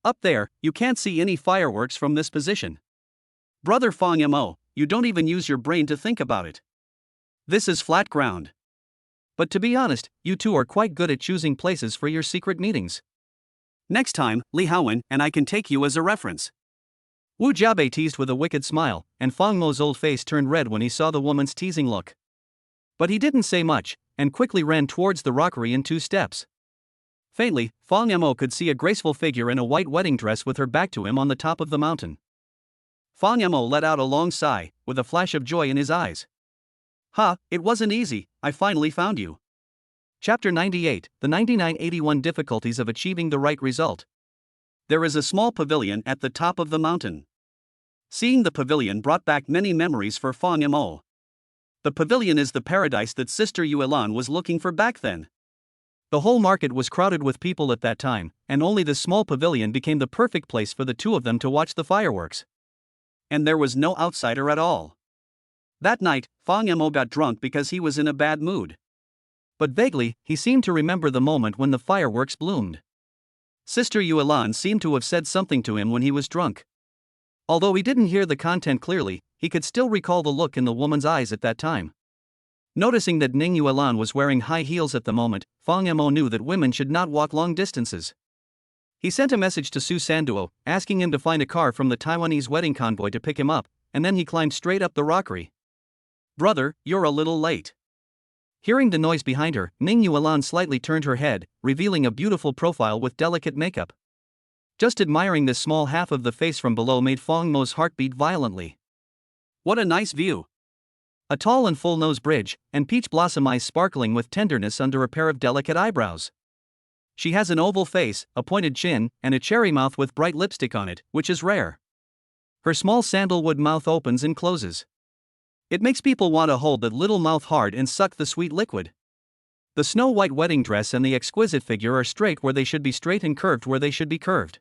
"Up there, you can't see any fireworks from this position. Brother Fang Yamo, you don't even use your brain to think about it. This is flat ground. But to be honest, you two are quite good at choosing places for your secret meetings. Next time, Li Haowen and I can take you as a reference." Wu Jiabei teased with a wicked smile, and Fang Mo's old face turned red when he saw the woman's teasing look. But he didn't say much, and quickly ran towards the rockery in 2 steps. Faintly, Fang Yamo could see a graceful figure in a white wedding dress with her back to him on the top of the mountain. Fang Yamo let out a long sigh, with a flash of joy in his eyes. "Ha, it wasn't easy, I finally found you." Chapter 98, The 9981 Difficulties of Achieving the Right Result. There is a small pavilion at the top of the mountain. Seeing the pavilion brought back many memories for Fang Yamo. The pavilion is the paradise that Sister Yulan was looking for back then. The whole market was crowded with people at that time, and only this small pavilion became the perfect place for the two of them to watch the fireworks. And there was no outsider at all. That night, Fang Yamo got drunk because he was in a bad mood. But vaguely, he seemed to remember the moment when the fireworks bloomed. Sister Yulan seemed to have said something to him when he was drunk. Although he didn't hear the content clearly, he could still recall the look in the woman's eyes at that time. Noticing that Ning Yuan was wearing high heels at the moment, Fang Yamo knew that women should not walk long distances. He sent a message to Su Sanduo, asking him to find a car from the Taiwanese wedding convoy to pick him up, and then he climbed straight up the rockery. "Brother, you're a little late." Hearing the noise behind her, Ning Yuan slightly turned her head, revealing a beautiful profile with delicate makeup. Just admiring this small half of the face from below made Fang Mo's heart beat violently. What a nice view! A tall and full nose bridge, and peach blossom eyes sparkling with tenderness under a pair of delicate eyebrows. She has an oval face, a pointed chin, and a cherry mouth with bright lipstick on it, which is rare. Her small sandalwood mouth opens and closes. It makes people want to hold that little mouth hard and suck the sweet liquid. The snow-white wedding dress and the exquisite figure are straight where they should be straight and curved where they should be curved.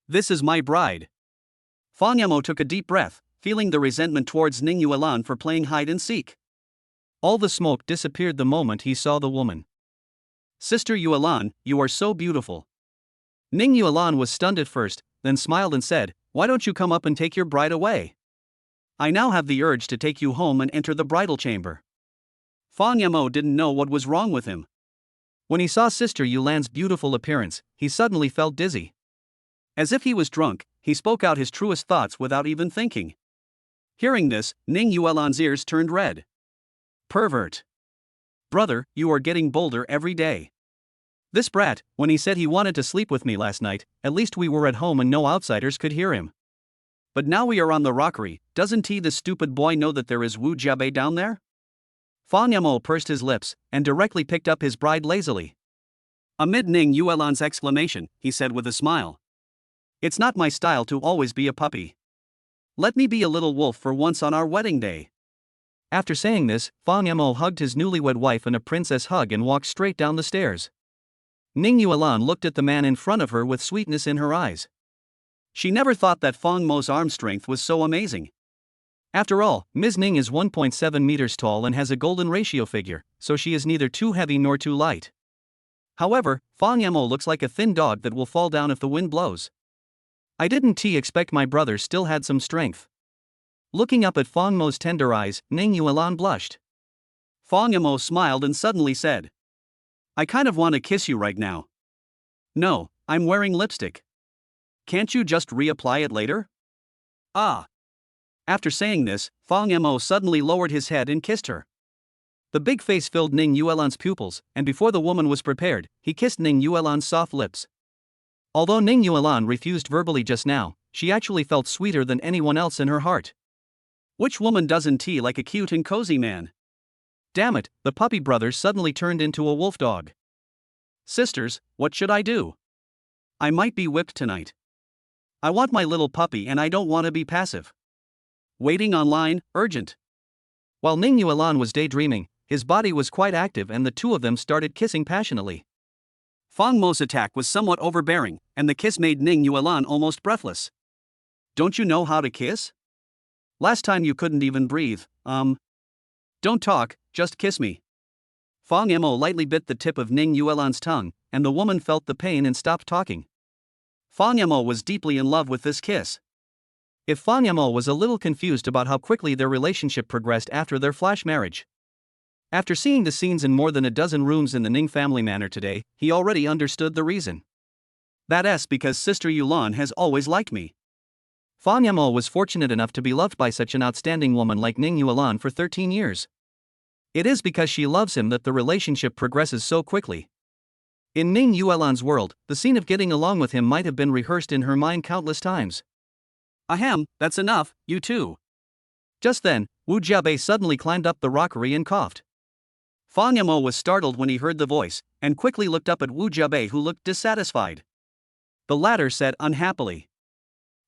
"This is my bride." Fang Yamo took a deep breath, feeling the resentment towards Ning Yuan for playing hide-and-seek. All the smoke disappeared the moment he saw the woman. "Sister Yulan, you are so beautiful." Ning Yuan was stunned at first, then smiled and said, "Why don't you come up and take your bride away? I now have the urge to take you home and enter the bridal chamber." Fang Yamo didn't know what was wrong with him. When he saw Sister Yulan's beautiful appearance, he suddenly felt dizzy. As if he was drunk, he spoke out his truest thoughts without even thinking. Hearing this, Ning Yuan's ears turned red. "Pervert. Brother, you are getting bolder every day. This brat, when he said he wanted to sleep with me last night, at least we were at home and no outsiders could hear him. But now we are on the rockery, doesn't he, the stupid boy, know that there is Wu Jiabei down there?" Fang Yamo pursed his lips, and directly picked up his bride lazily. Amid Ning Yuan's exclamation, he said with a smile, "It's not my style to always be a puppy. Let me be a little wolf for once on our wedding day." After saying this, Fang Yamo hugged his newlywed wife in a princess hug and walked straight down the stairs. Ning Yuan looked at the man in front of her with sweetness in her eyes. She never thought that Fang Mo's arm strength was so amazing. After all, Ms. Ning is 1.7 meters tall and has a golden ratio figure, so she is neither too heavy nor too light. However, Fang Yamo looks like a thin dog that will fall down if the wind blows. "I didn't expect my brother still had some strength." Looking up at Fang Mo's tender eyes, Ning Yuan blushed. Fang Yamo smiled and suddenly said, "I kind of want to kiss you right now." "No, I'm wearing lipstick. Can't you just reapply it later?" "Ah." After saying this, Fang Yamo suddenly lowered his head and kissed her. The big face filled Ning Yuan's pupils, and before the woman was prepared, he kissed Ning Yuan's soft lips. Although Ning Yuan refused verbally just now, she actually felt sweeter than anyone else in her heart. Which woman doesn't like a cute and cozy man? Damn it, the puppy brothers suddenly turned into a wolf dog. Sisters, what should I do? I might be whipped tonight. I want my little puppy and I don't want to be passive. Waiting online, urgent. While Ning Yuan was daydreaming, his body was quite active and the two of them started kissing passionately. Fang Mo's attack was somewhat overbearing, and the kiss made Ning Yuan almost breathless. Don't you know how to kiss? Last time you couldn't even breathe. Don't talk, just kiss me. Fang Mo lightly bit the tip of Ning Yuan's tongue, and the woman felt the pain and stopped talking. Fang Mo was deeply in love with this kiss. If Fang Mo was a little confused about how quickly their relationship progressed after their flash marriage. After seeing the scenes in more than a dozen rooms in the Ning family manor today, he already understood the reason. That's because Sister Yulan has always liked me. Fang Mo was fortunate enough to be loved by such an outstanding woman like Ning Yuan for 13 years. It is because she loves him that the relationship progresses so quickly. In Ning Yuan's world, the scene of getting along with him might have been rehearsed in her mind countless times. Ahem, that's enough, you two. Just then, Wu Jiabei suddenly climbed up the rockery and coughed. Fang Mo was startled when he heard the voice, and quickly looked up at Wu Jiabei, who looked dissatisfied. The latter said unhappily,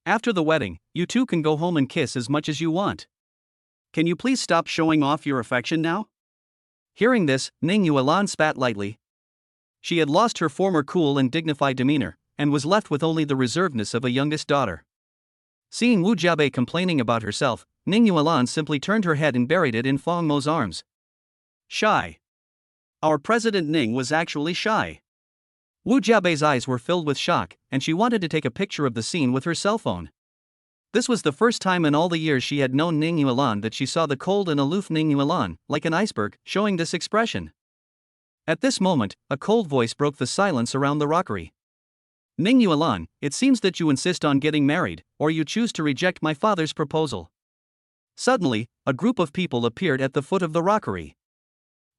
"After the wedding, you two can go home and kiss as much as you want. Can you please stop showing off your affection now?" Hearing this, Ning Yuan spat lightly. She had lost her former cool and dignified demeanor, and was left with only the reservedness of a youngest daughter. Seeing Wu Jiabei complaining about herself, Ning Yuan simply turned her head and buried it in Fang Mo's arms. Shy. Our President Ning was actually shy. Wu Jiabei's eyes were filled with shock, and she wanted to take a picture of the scene with her cell phone. This was the first time in all the years she had known Ning Yuan that she saw the cold and aloof Ning Yuan, like an iceberg, showing this expression. At this moment, a cold voice broke the silence around the rockery. Ning Yuan, it seems that you insist on getting married, or you choose to reject my father's proposal. Suddenly, a group of people appeared at the foot of the rockery.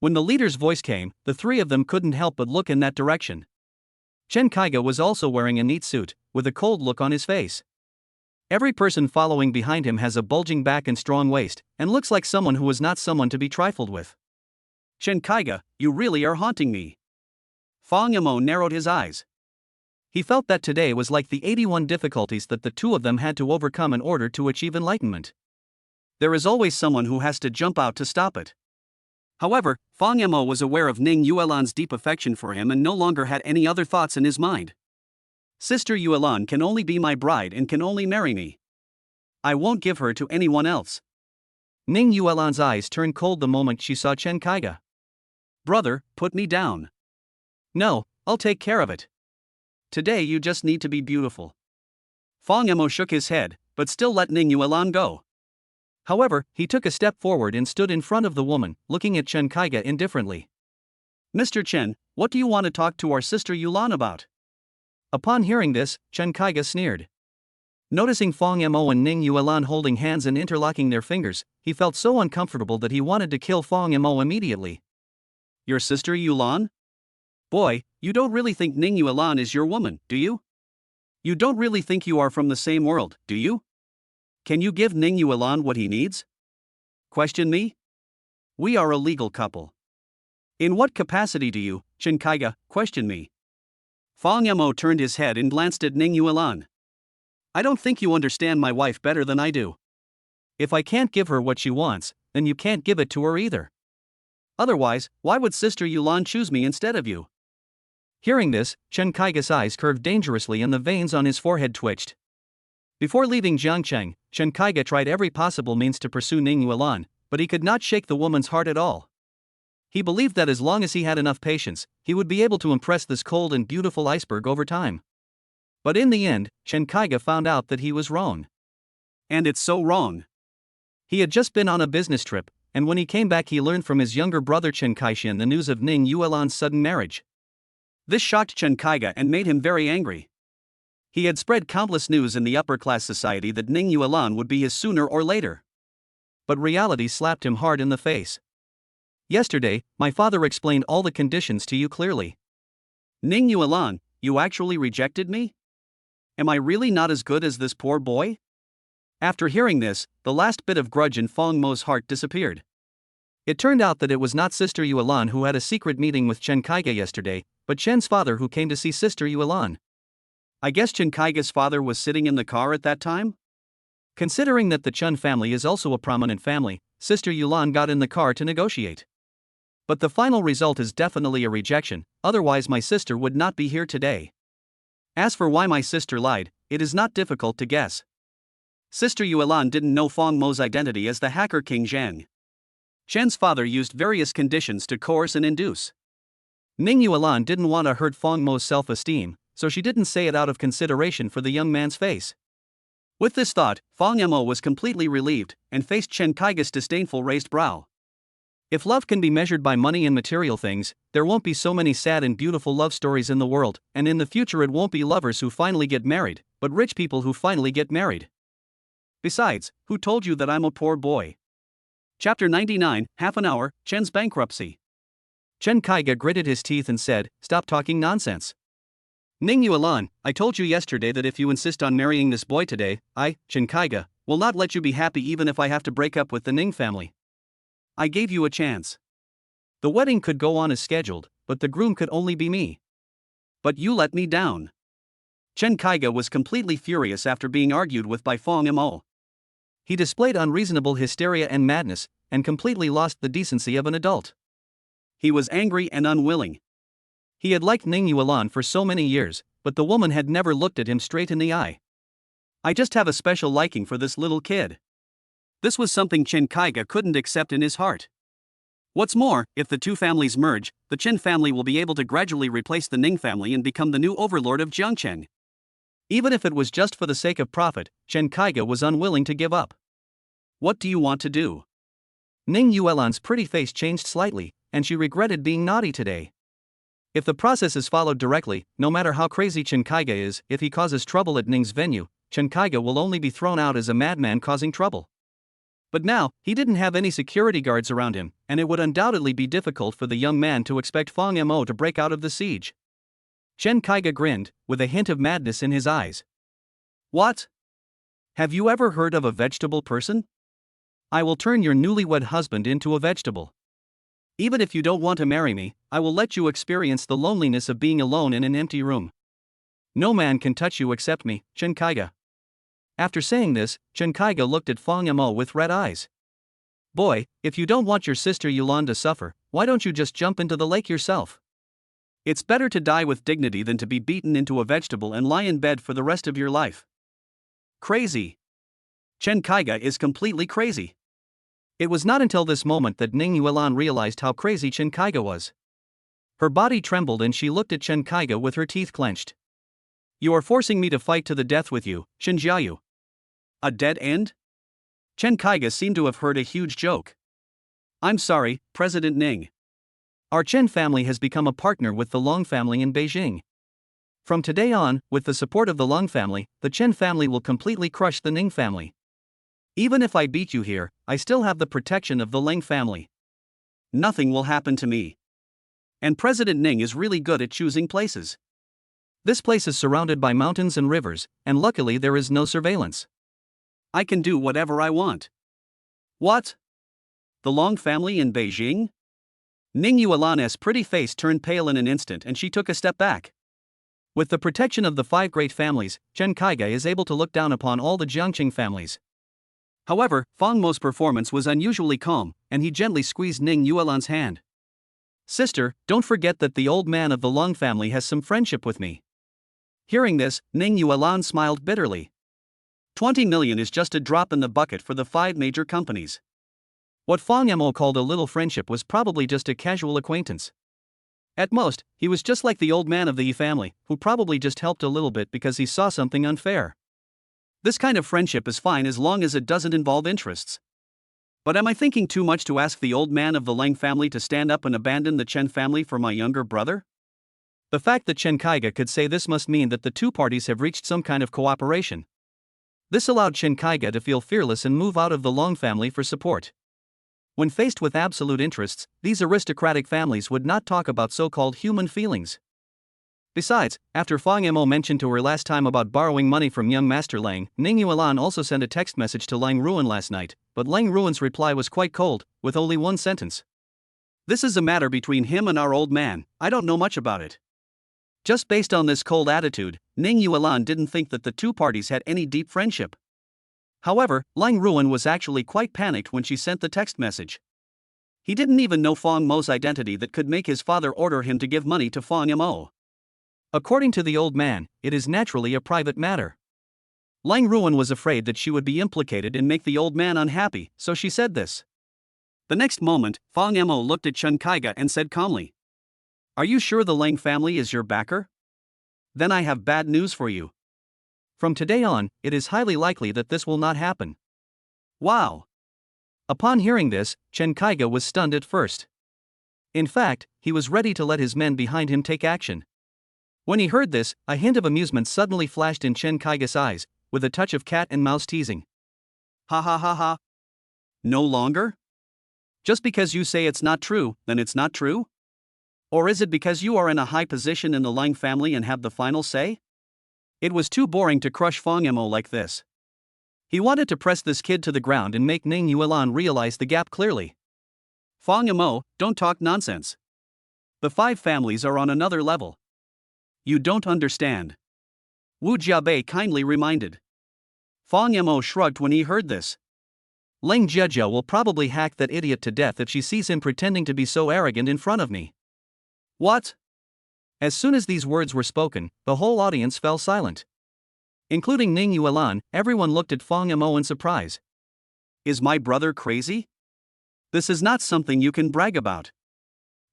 When the leader's voice came, the three of them couldn't help but look in that direction. Chen Kaiga was also wearing a neat suit, with a cold look on his face. Every person following behind him has a bulging back and strong waist, and looks like someone who is not someone to be trifled with. Chen Kaiga, you really are haunting me. Fang Mo narrowed his eyes. He felt that today was like the 81 difficulties that the two of them had to overcome in order to achieve enlightenment. There is always someone who has to jump out to stop it. However, Fang Mo was aware of Ning Yuan's deep affection for him and no longer had any other thoughts in his mind. Sister Yuan can only be my bride and can only marry me. I won't give her to anyone else. Ning Yuan's eyes turned cold the moment she saw Chen Kaiga. Brother, put me down. No, I'll take care of it. Today you just need to be beautiful. Fang Mo shook his head, but still let Ning Yuan go. However, he took a step forward and stood in front of the woman, looking at Chen Kaiga indifferently. Mr. Chen, what do you want to talk to our sister Yulan about? Upon hearing this, Chen Kaiga sneered. Noticing Fang Mo and Ning Yuan holding hands and interlocking their fingers, he felt so uncomfortable that he wanted to kill Fang Mo immediately. Your sister Yulan? Boy, you don't really think Ning Yuan is your woman, do you? You don't really think you are from the same world, do you? Can you give Ning Yuan what he needs? Question me? We are a legal couple. In what capacity do you, Chen Kaiga, question me? Fang Mo turned his head and glanced at Ning Yuan. I don't think you understand my wife better than I do. If I can't give her what she wants, then you can't give it to her either. Otherwise, why would Sister Yulan choose me instead of you? Hearing this, Chen Kaiga's eyes curved dangerously and the veins on his forehead twitched. Before leaving Jiangcheng, Chen Kaiga tried every possible means to pursue Ning Yuan, but he could not shake the woman's heart at all. He believed that as long as he had enough patience, he would be able to impress this cold and beautiful iceberg over time. But in the end, Chen Kaiga found out that he was wrong. And it's so wrong. He had just been on a business trip, and when he came back he learned from his younger brother Chen Kaixian the news of Ning Yuan's sudden marriage. This shocked Chen Kaiga and made him very angry. He had spread countless news in the upper-class society that Ning Yuan would be his sooner or later. But reality slapped him hard in the face. Yesterday, my father explained all the conditions to you clearly. Ning Yuan, you actually rejected me? Am I really not as good as this poor boy? After hearing this, the last bit of grudge in Fang Mo's heart disappeared. It turned out that it was not Sister Yuelan who had a secret meeting with Chen Kaiga yesterday, but Chen's father who came to see Sister Yuelan. I guess Chen Kaiga's father was sitting in the car at that time? Considering that the Chen family is also a prominent family, Sister Yuelan got in the car to negotiate. But the final result is definitely a rejection, otherwise my sister would not be here today. As for why my sister lied, it is not difficult to guess. Sister Yuelan didn't know Feng Mo's identity as the hacker King Zheng. Chen's father used various conditions to coerce and induce. Ning Yuan didn't want to hurt Feng Mo's self-esteem, so she didn't say it out of consideration for the young man's face. With this thought, Feng Mo was completely relieved, and faced Chen Kaiga's disdainful raised brow. If love can be measured by money and material things, there won't be so many sad and beautiful love stories in the world, and in the future it won't be lovers who finally get married, but rich people who finally get married. Besides, who told you that I'm a poor boy? Chapter 99, Half an Hour, Chen's Bankruptcy. Chen Kaiga gritted his teeth and said, "Stop talking nonsense. Ning Yuan, I told you yesterday that if you insist on marrying this boy today, I, Chen Kaiga, will not let you be happy even if I have to break up with the Ning family. I gave you a chance. The wedding could go on as scheduled, but the groom could only be me. But you let me down." Chen Kaiga was completely furious after being argued with by Feng Mo. He displayed unreasonable hysteria and madness, and completely lost the decency of an adult. He was angry and unwilling. He had liked Ning Yuan for so many years, but the woman had never looked at him straight in the eye. "I just have a special liking for this little kid." This was something Chen Kaiga couldn't accept in his heart. What's more, if the two families merge, the Chen family will be able to gradually replace the Ning family and become the new overlord of Jiangcheng. Even if it was just for the sake of profit, Chen Kaiga was unwilling to give up. "What do you want to do?" Ning Yuan's pretty face changed slightly, and she regretted being naughty today. If the process is followed directly, no matter how crazy Chen Kaiga is, if he causes trouble at Ning's venue, Chen Kaiga will only be thrown out as a madman causing trouble. But now, he didn't have any security guards around him, and it would undoubtedly be difficult for the young man to expect Feng Mo to break out of the siege. Chen Kaiga grinned, with a hint of madness in his eyes. "What? Have you ever heard of a vegetable person? I will turn your newlywed husband into a vegetable. Even if you don't want to marry me, I will let you experience the loneliness of being alone in an empty room. No man can touch you except me, Chen Kaiga." After saying this, Chen Kaiga looked at Feng Mo with red eyes. "Boy, if you don't want your sister Yuan to suffer, why don't you just jump into the lake yourself? It's better to die with dignity than to be beaten into a vegetable and lie in bed for the rest of your life." Crazy. Chen Kaiga is completely crazy. It was not until this moment that Ning Yuan realized how crazy Chen Kaiga was. Her body trembled and she looked at Chen Kaiga with her teeth clenched. "You are forcing me to fight to the death with you, Shen Jiayu. A dead end?" Chen Kaiga seemed to have heard a huge joke. "I'm sorry, President Ning. Our Chen family has become a partner with the Long family in Beijing. From today on, with the support of the Long family, the Chen family will completely crush the Ning family. Even if I beat you here, I still have the protection of the Ling family. Nothing will happen to me. And President Ning is really good at choosing places. This place is surrounded by mountains and rivers, and luckily there is no surveillance. I can do whatever I want." "What? The Long family in Beijing?" Ning Yuan's pretty face turned pale in an instant and she took a step back. With the protection of the 5 great families, Chen Kaiga is able to look down upon all the Jiangqing families. However, Feng Mo's performance was unusually calm, and he gently squeezed Ning Yuan's hand. "Sister, don't forget that the old man of the Long family has some friendship with me." Hearing this, Ning Yuan smiled bitterly. 20 million is just a drop in the bucket for the 5 major companies. What Feng Mo called a little friendship was probably just a casual acquaintance. At most, he was just like the old man of the Yi family, who probably just helped a little bit because he saw something unfair. This kind of friendship is fine as long as it doesn't involve interests. But am I thinking too much to ask the old man of the Lang family to stand up and abandon the Chen family for my younger brother? The fact that Chen Kaiga could say this must mean that the two parties have reached some kind of cooperation. This allowed Chen Kaiga to feel fearless and move out of the Long family for support. When faced with absolute interests, these aristocratic families would not talk about so-called human feelings. Besides, after Fang Yamo mentioned to her last time about borrowing money from young Master Lang, Ning Yuan also sent a text message to Lang Ruan last night, but Lang Ruan's reply was quite cold, with only one sentence. This is a matter between him and our old man, I don't know much about it. Just based on this cold attitude, Ning Yuan didn't think that the two parties had any deep friendship. However, Lang Ruan was actually quite panicked when she sent the text message. He didn't even know Fang Mo's identity that could make his father order him to give money to Fang Mo. According to the old man, it is naturally a private matter. Lang Ruan was afraid that she would be implicated and make the old man unhappy, so she said this. The next moment, Fang Mo looked at Chen Kaiga and said calmly, "Are you sure the Lang family is your backer? Then I have bad news for you. From today on, it is highly likely that this will not happen." Wow! Upon hearing this, Chen Kaiga was stunned at first. In fact, he was ready to let his men behind him take action. When he heard this, a hint of amusement suddenly flashed in Chen Kaiga's eyes, with a touch of cat and mouse teasing. Ha ha ha ha! No longer? Just because you say it's not true, then it's not true? Or is it because you are in a high position in the Lang family and have the final say? It was too boring to crush Fang Mo like this. He wanted to press this kid to the ground and make Ning Yuan realize the gap clearly. Fang Mo, don't talk nonsense. The five families are on another level. You don't understand. Wu Jiabei kindly reminded. Fang Mo shrugged when he heard this. Leng Jiejia will probably hack that idiot to death if she sees him pretending to be so arrogant in front of me. What? As soon as these words were spoken, the whole audience fell silent. Including Ning Yuan, everyone looked at Fang Mo in surprise. Is my brother crazy? This is not something you can brag about.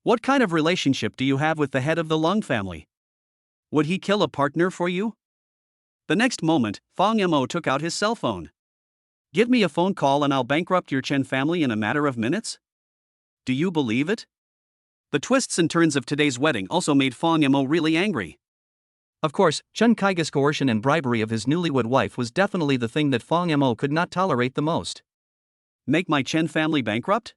What kind of relationship do you have with the head of the Lung family? Would he kill a partner for you? The next moment, Fang Mo took out his cell phone. Give me a phone call and I'll bankrupt your Chen family in a matter of minutes? Do you believe it? The twists and turns of today's wedding also made Fang Mo really angry. Of course, Chen Kaiga's coercion and bribery of his newlywed wife was definitely the thing that Fang Mo could not tolerate the most. Make my Chen family bankrupt?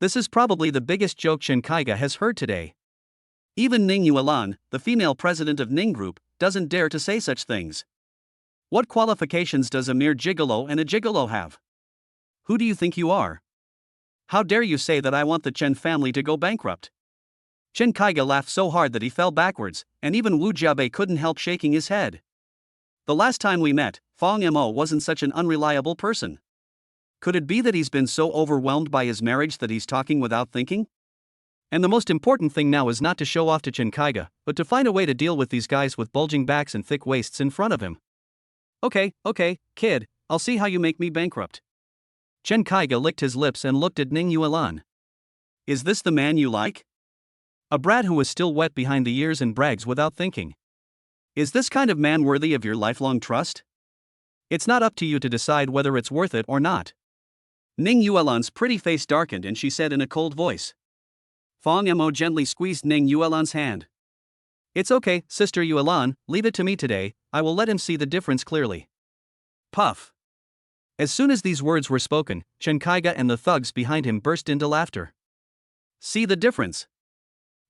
This is probably the biggest joke Chen Kaiga has heard today. Even Ning Yuan, the female president of Ning Group, doesn't dare to say such things. What qualifications does a mere gigolo and a gigolo have? Who do you think you are? How dare you say that I want the Chen family to go bankrupt? Chen Kaiga laughed so hard that he fell backwards, and even Wu Jiabei couldn't help shaking his head. The last time we met, Fang Mo wasn't such an unreliable person. Could it be that he's been so overwhelmed by his marriage that he's talking without thinking? And the most important thing now is not to show off to Chen Kaiga, but to find a way to deal with these guys with bulging backs and thick waists in front of him. Okay, kid, I'll see how you make me bankrupt. Chen Kaiga licked his lips and looked at Ning Yuan. Is this the man you like? A brat who is still wet behind the ears and brags without thinking. Is this kind of man worthy of your lifelong trust? It's not up to you to decide whether it's worth it or not. Ning Yuan's pretty face darkened and she said in a cold voice. Fang Mo gently squeezed Ning Yuan's hand. It's okay, Sister Yuan, leave it to me today, I will let him see the difference clearly. Puff. As soon as these words were spoken, Chen Kaiga and the thugs behind him burst into laughter. See the difference?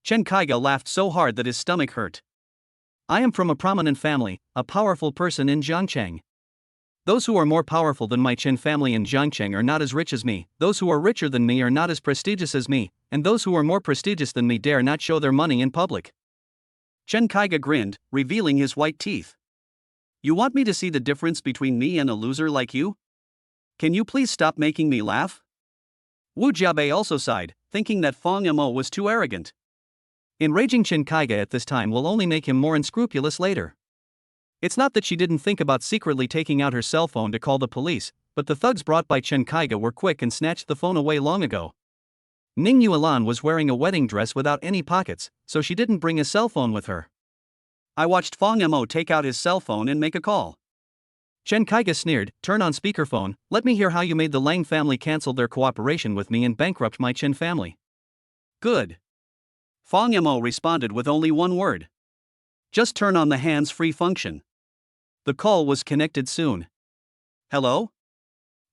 Chen Kaiga laughed so hard that his stomach hurt. I am from a prominent family, a powerful person in Jiangcheng. Those who are more powerful than my Chen family in Jiangcheng are not as rich as me, those who are richer than me are not as prestigious as me, and those who are more prestigious than me dare not show their money in public. Chen Kaiga grinned, revealing his white teeth. You want me to see the difference between me and a loser like you? Can you please stop making me laugh? Wu Jiabei also sighed, thinking that Fang Mo was too arrogant. Enraging Chen Kaiga at this time will only make him more unscrupulous later. It's not that she didn't think about secretly taking out her cell phone to call the police, but the thugs brought by Chen Kaiga were quick and snatched the phone away long ago. Ning Yuan was wearing a wedding dress without any pockets, so she didn't bring a cell phone with her. I watched Fang Mo take out his cell phone and make a call. Chen Kaiga sneered, turn on speakerphone, let me hear how you made the Lang family cancel their cooperation with me and bankrupt my Chen family. Good. Fang Mo responded with only one word. Just turn on the hands-free function. The call was connected soon. Hello?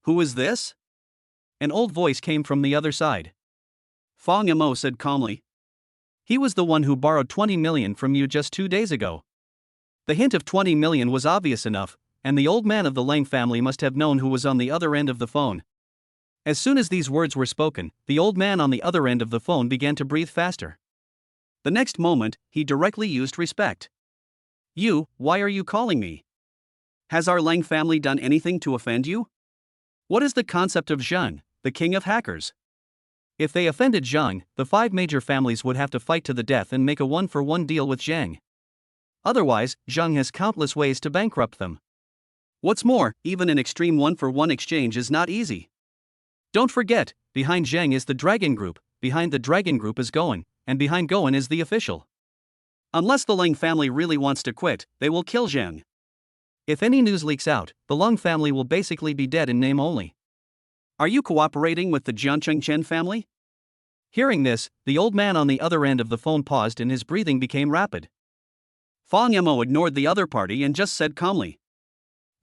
Who is this? An old voice came from the other side. Fang Mo said calmly. He was the one who borrowed 20 million from you just 2 days ago. The hint of 20 million was obvious enough, and the old man of the Lang family must have known who was on the other end of the phone. As soon as these words were spoken, the old man on the other end of the phone began to breathe faster. The next moment, he directly used respect. You, why are you calling me? Has our Lang family done anything to offend you? What is the concept of Zheng, the king of hackers? If they offended Zheng, the 5 major families would have to fight to the death and make a one-for-one deal with Zheng. Otherwise, Zheng has countless ways to bankrupt them. What's more, even an extreme one-for-one exchange is not easy. Don't forget, behind Zheng is the Dragon Group, behind the Dragon Group is Goen, and behind Goen is the official. Unless the Lang family really wants to quit, they will kill Zheng. If any news leaks out, the Lang family will basically be dead in name only. Are you cooperating with the Jiancheng Chen family? Hearing this, the old man on the other end of the phone paused and his breathing became rapid. Fang Yamo ignored the other party and just said calmly.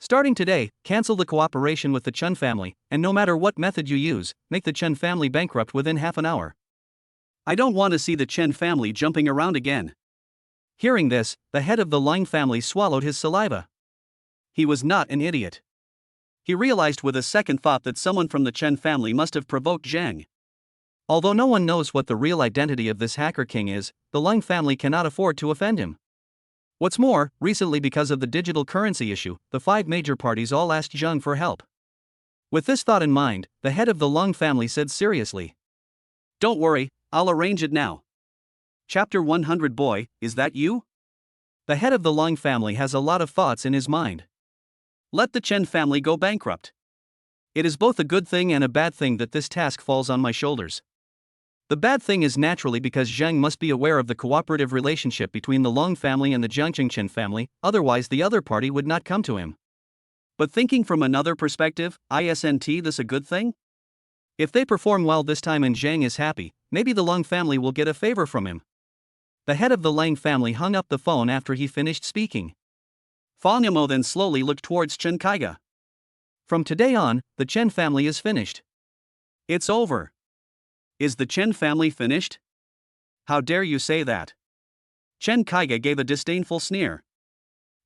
Starting today, cancel the cooperation with the Chen family, and no matter what method you use, make the Chen family bankrupt within half an hour. I don't want to see the Chen family jumping around again. Hearing this, the head of the Lang family swallowed his saliva. He was not an idiot. He realized with a second thought that someone from the Chen family must have provoked Zheng. Although no one knows what the real identity of this hacker king is, the Lang family cannot afford to offend him. What's more, recently because of the digital currency issue, the 5 major parties all asked Zheng for help. With this thought in mind, the head of the Lang family said seriously. Don't worry, I'll arrange it now. Chapter 100. Boy, is that you? The head of the Lang family has a lot of thoughts in his mind. Let the Chen family go bankrupt. It is both a good thing and a bad thing that this task falls on my shoulders. The bad thing is naturally because Zheng must be aware of the cooperative relationship between the Lang family and the Jiancheng Chen family, otherwise the other party would not come to him. But thinking from another perspective, isn't this a good thing? If they perform well this time and Zheng is happy, maybe the Lang family will get a favor from him. The head of the Lang family hung up the phone after he finished speaking. Fang Yamo then slowly looked towards Chen Kaiga. From today on, the Chen family is finished. It's over. Is the Chen family finished? How dare you say that? Chen Kaiga gave a disdainful sneer.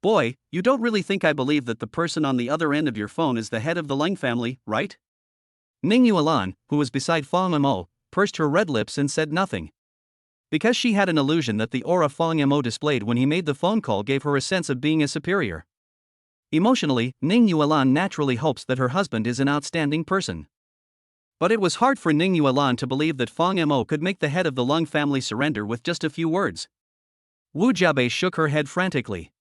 Boy, you don't really think I believe that the person on the other end of your phone is the head of the Lang family, right? Ning Yuan, who was beside Fang Yamo, pursed her red lips and said nothing. Because she had an illusion that the aura Fang Yamo displayed when he made the phone call gave her a sense of being a superior. Emotionally, Ning Yuan naturally hopes that her husband is an outstanding person. But it was hard for Ning Yuan to believe that Fang Yamo could make the head of the Lang family surrender with just a few words. Wu Jiabei shook her head frantically.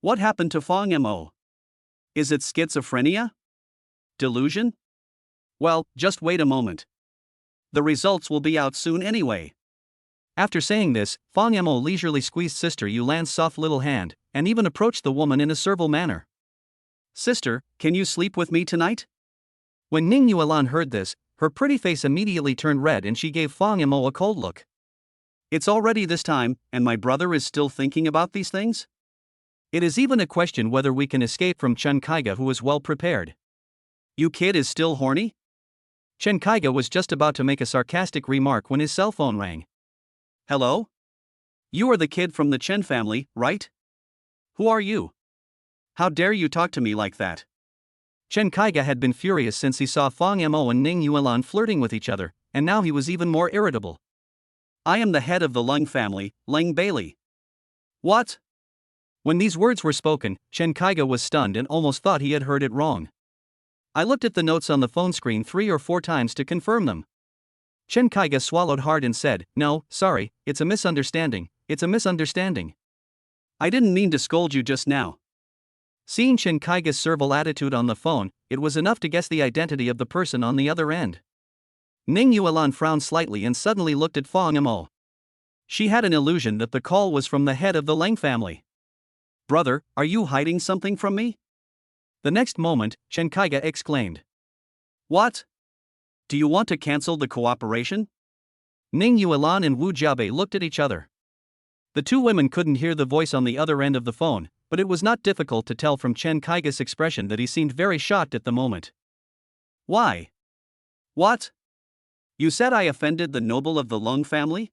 What happened to Fang Yamo? Is it schizophrenia? Delusion? Well, just wait a moment. The results will be out soon anyway. After saying this, Fang Yamo leisurely squeezed Sister Yulan's soft little hand, and even approached the woman in a servile manner. Sister, can you sleep with me tonight? When Ning Yuan heard this, her pretty face immediately turned red and she gave Fang Yamo a cold look. It's already this time, and my brother is still thinking about these things? It is even a question whether we can escape from Chen Kaiga, who is well prepared. You kid is still horny? Chen Kaiga was just about to make a sarcastic remark when his cell phone rang. Hello? You are the kid from the Chen family, right? Who are you? How dare you talk to me like that? Chen Kaiga had been furious since he saw Fang Yamo and Ning Yuan flirting with each other, and now he was even more irritable. I am the head of the Lang family, Lang Bailey. What? When these words were spoken, Chen Kaiga was stunned and almost thought he had heard it wrong. I looked at the notes on the phone screen 3 or 4 times to confirm them. Chen Kaiga swallowed hard and said, No, sorry, it's a misunderstanding, it's a misunderstanding. I didn't mean to scold you just now. Seeing Chen Kaiga's servile attitude on the phone, it was enough to guess the identity of the person on the other end. Ning Yuan frowned slightly and suddenly looked at Fang Yamo. She had an illusion that the call was from the head of the Lang family. Brother, are you hiding something from me? The next moment, Chen Kaiga exclaimed. What? Do you want to cancel the cooperation? Ning Yuan and Wu Jiabei looked at each other. The two women couldn't hear the voice on the other end of the phone, but it was not difficult to tell from Chen Kaiga's expression that he seemed very shocked at the moment. Why? What? You said I offended the noble of the Lang family?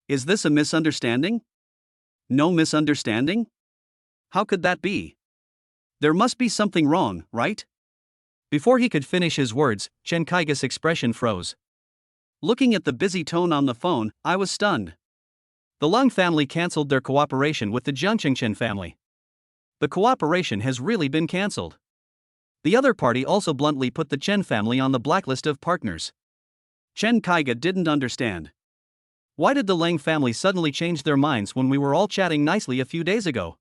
Is this a misunderstanding? No misunderstanding? How could that be? There must be something wrong, right? Before he could finish his words, Chen Kaiga's expression froze. Looking at the busy tone on the phone, I was stunned. The Lung family cancelled their cooperation with the Jiangqingchen family. The cooperation has really been cancelled. The other party also bluntly put the Chen family on the blacklist of partners. Chen Kaiga didn't understand. Why did the Lang family suddenly change their minds when we were all chatting nicely a few days ago?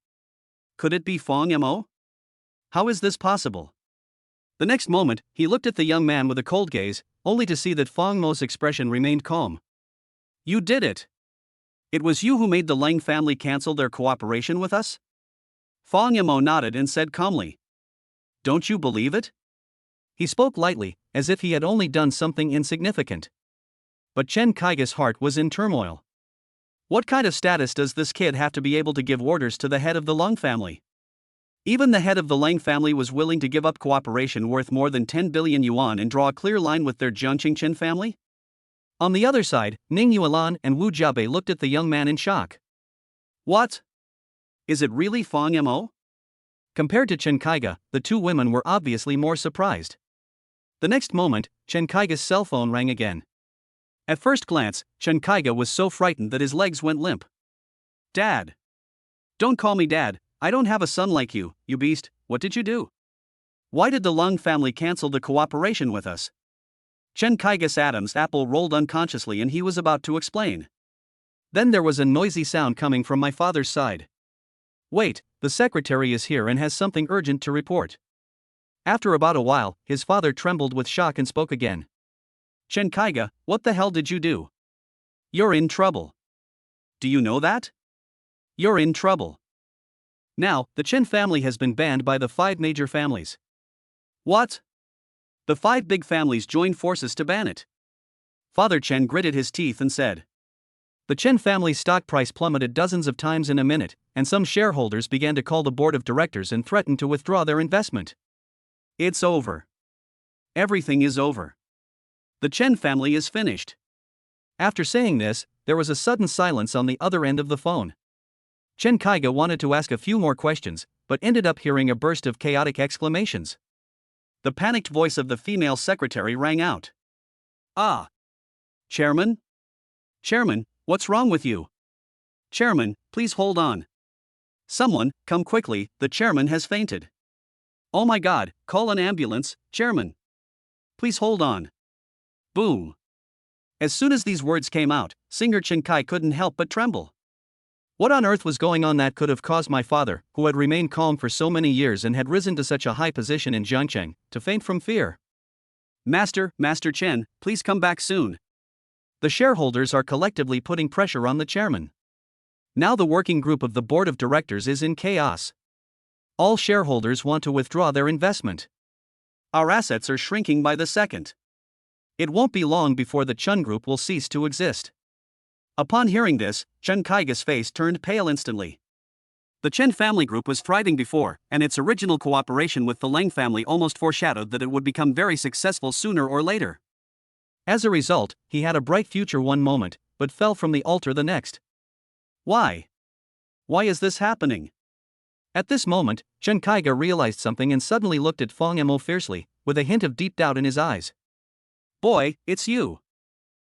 Could it be Fong Mo? How is this possible? The next moment, he looked at the young man with a cold gaze, only to see that Fong Mo's expression remained calm. You did it! It was you who made the Lang family cancel their cooperation with us? Fong Mo nodded and said calmly. Don't you believe it? He spoke lightly, as if he had only done something insignificant. But Chen Kaiga's heart was in turmoil. What kind of status does this kid have to be able to give orders to the head of the Lung family? Even the head of the Lang family was willing to give up cooperation worth more than 10 billion yuan and draw a clear line with their Jiangqingchen family? On the other side, Ning Yuan and Wu Jiabei looked at the young man in shock. What? Is it really Fong Mo? Compared to Chen Kaiga, the two women were obviously more surprised. The next moment, Chen Kaiga's cell phone rang again. At first glance, Chen Kaiga was so frightened that his legs went limp. Dad! Don't call me Dad, I don't have a son like you, you beast, what did you do? Why did the Lung family cancel the cooperation with us? Chen Kaiga's Adam's apple rolled unconsciously and he was about to explain. Then there was a noisy sound coming from my father's side. Wait, the secretary is here and has something urgent to report. After about a while, his father trembled with shock and spoke again. Chen Kaiga, what the hell did you do? You're in trouble. Do you know that? You're in trouble. Now, the Chen family has been banned by the 5 major families. What? The 5 big families joined forces to ban it. Father Chen gritted his teeth and said. The Chen family's stock price plummeted dozens of times in a minute, and some shareholders began to call the board of directors and threaten to withdraw their investment. It's over. Everything is over. The Chen family is finished. After saying this, there was a sudden silence on the other end of the phone. Chen Kaiga wanted to ask a few more questions, but ended up hearing a burst of chaotic exclamations. The panicked voice of the female secretary rang out. Ah! Chairman? Chairman, what's wrong with you? Chairman, please hold on. Someone, come quickly, the chairman has fainted. Oh my god, call an ambulance, Chairman. Please hold on. Boom. As soon as these words came out, Singer Chen Kai couldn't help but tremble. What on earth was going on that could have caused my father, who had remained calm for so many years and had risen to such a high position in Jiangcheng, to faint from fear? Master Chen, please come back soon. The shareholders are collectively putting pressure on the chairman. Now the working group of the board of directors is in chaos. All shareholders want to withdraw their investment. Our assets are shrinking by the second. It won't be long before the Chen group will cease to exist. Upon hearing this, Chen Kaiga's face turned pale instantly. The Chen family group was thriving before, and its original cooperation with the Lang family almost foreshadowed that it would become very successful sooner or later. As a result, he had a bright future one moment, but fell from the altar the next. Why? Why is this happening? At this moment, Chen Kaiga realized something and suddenly looked at Fong Mo fiercely, with a hint of deep doubt in his eyes. Boy, it's you.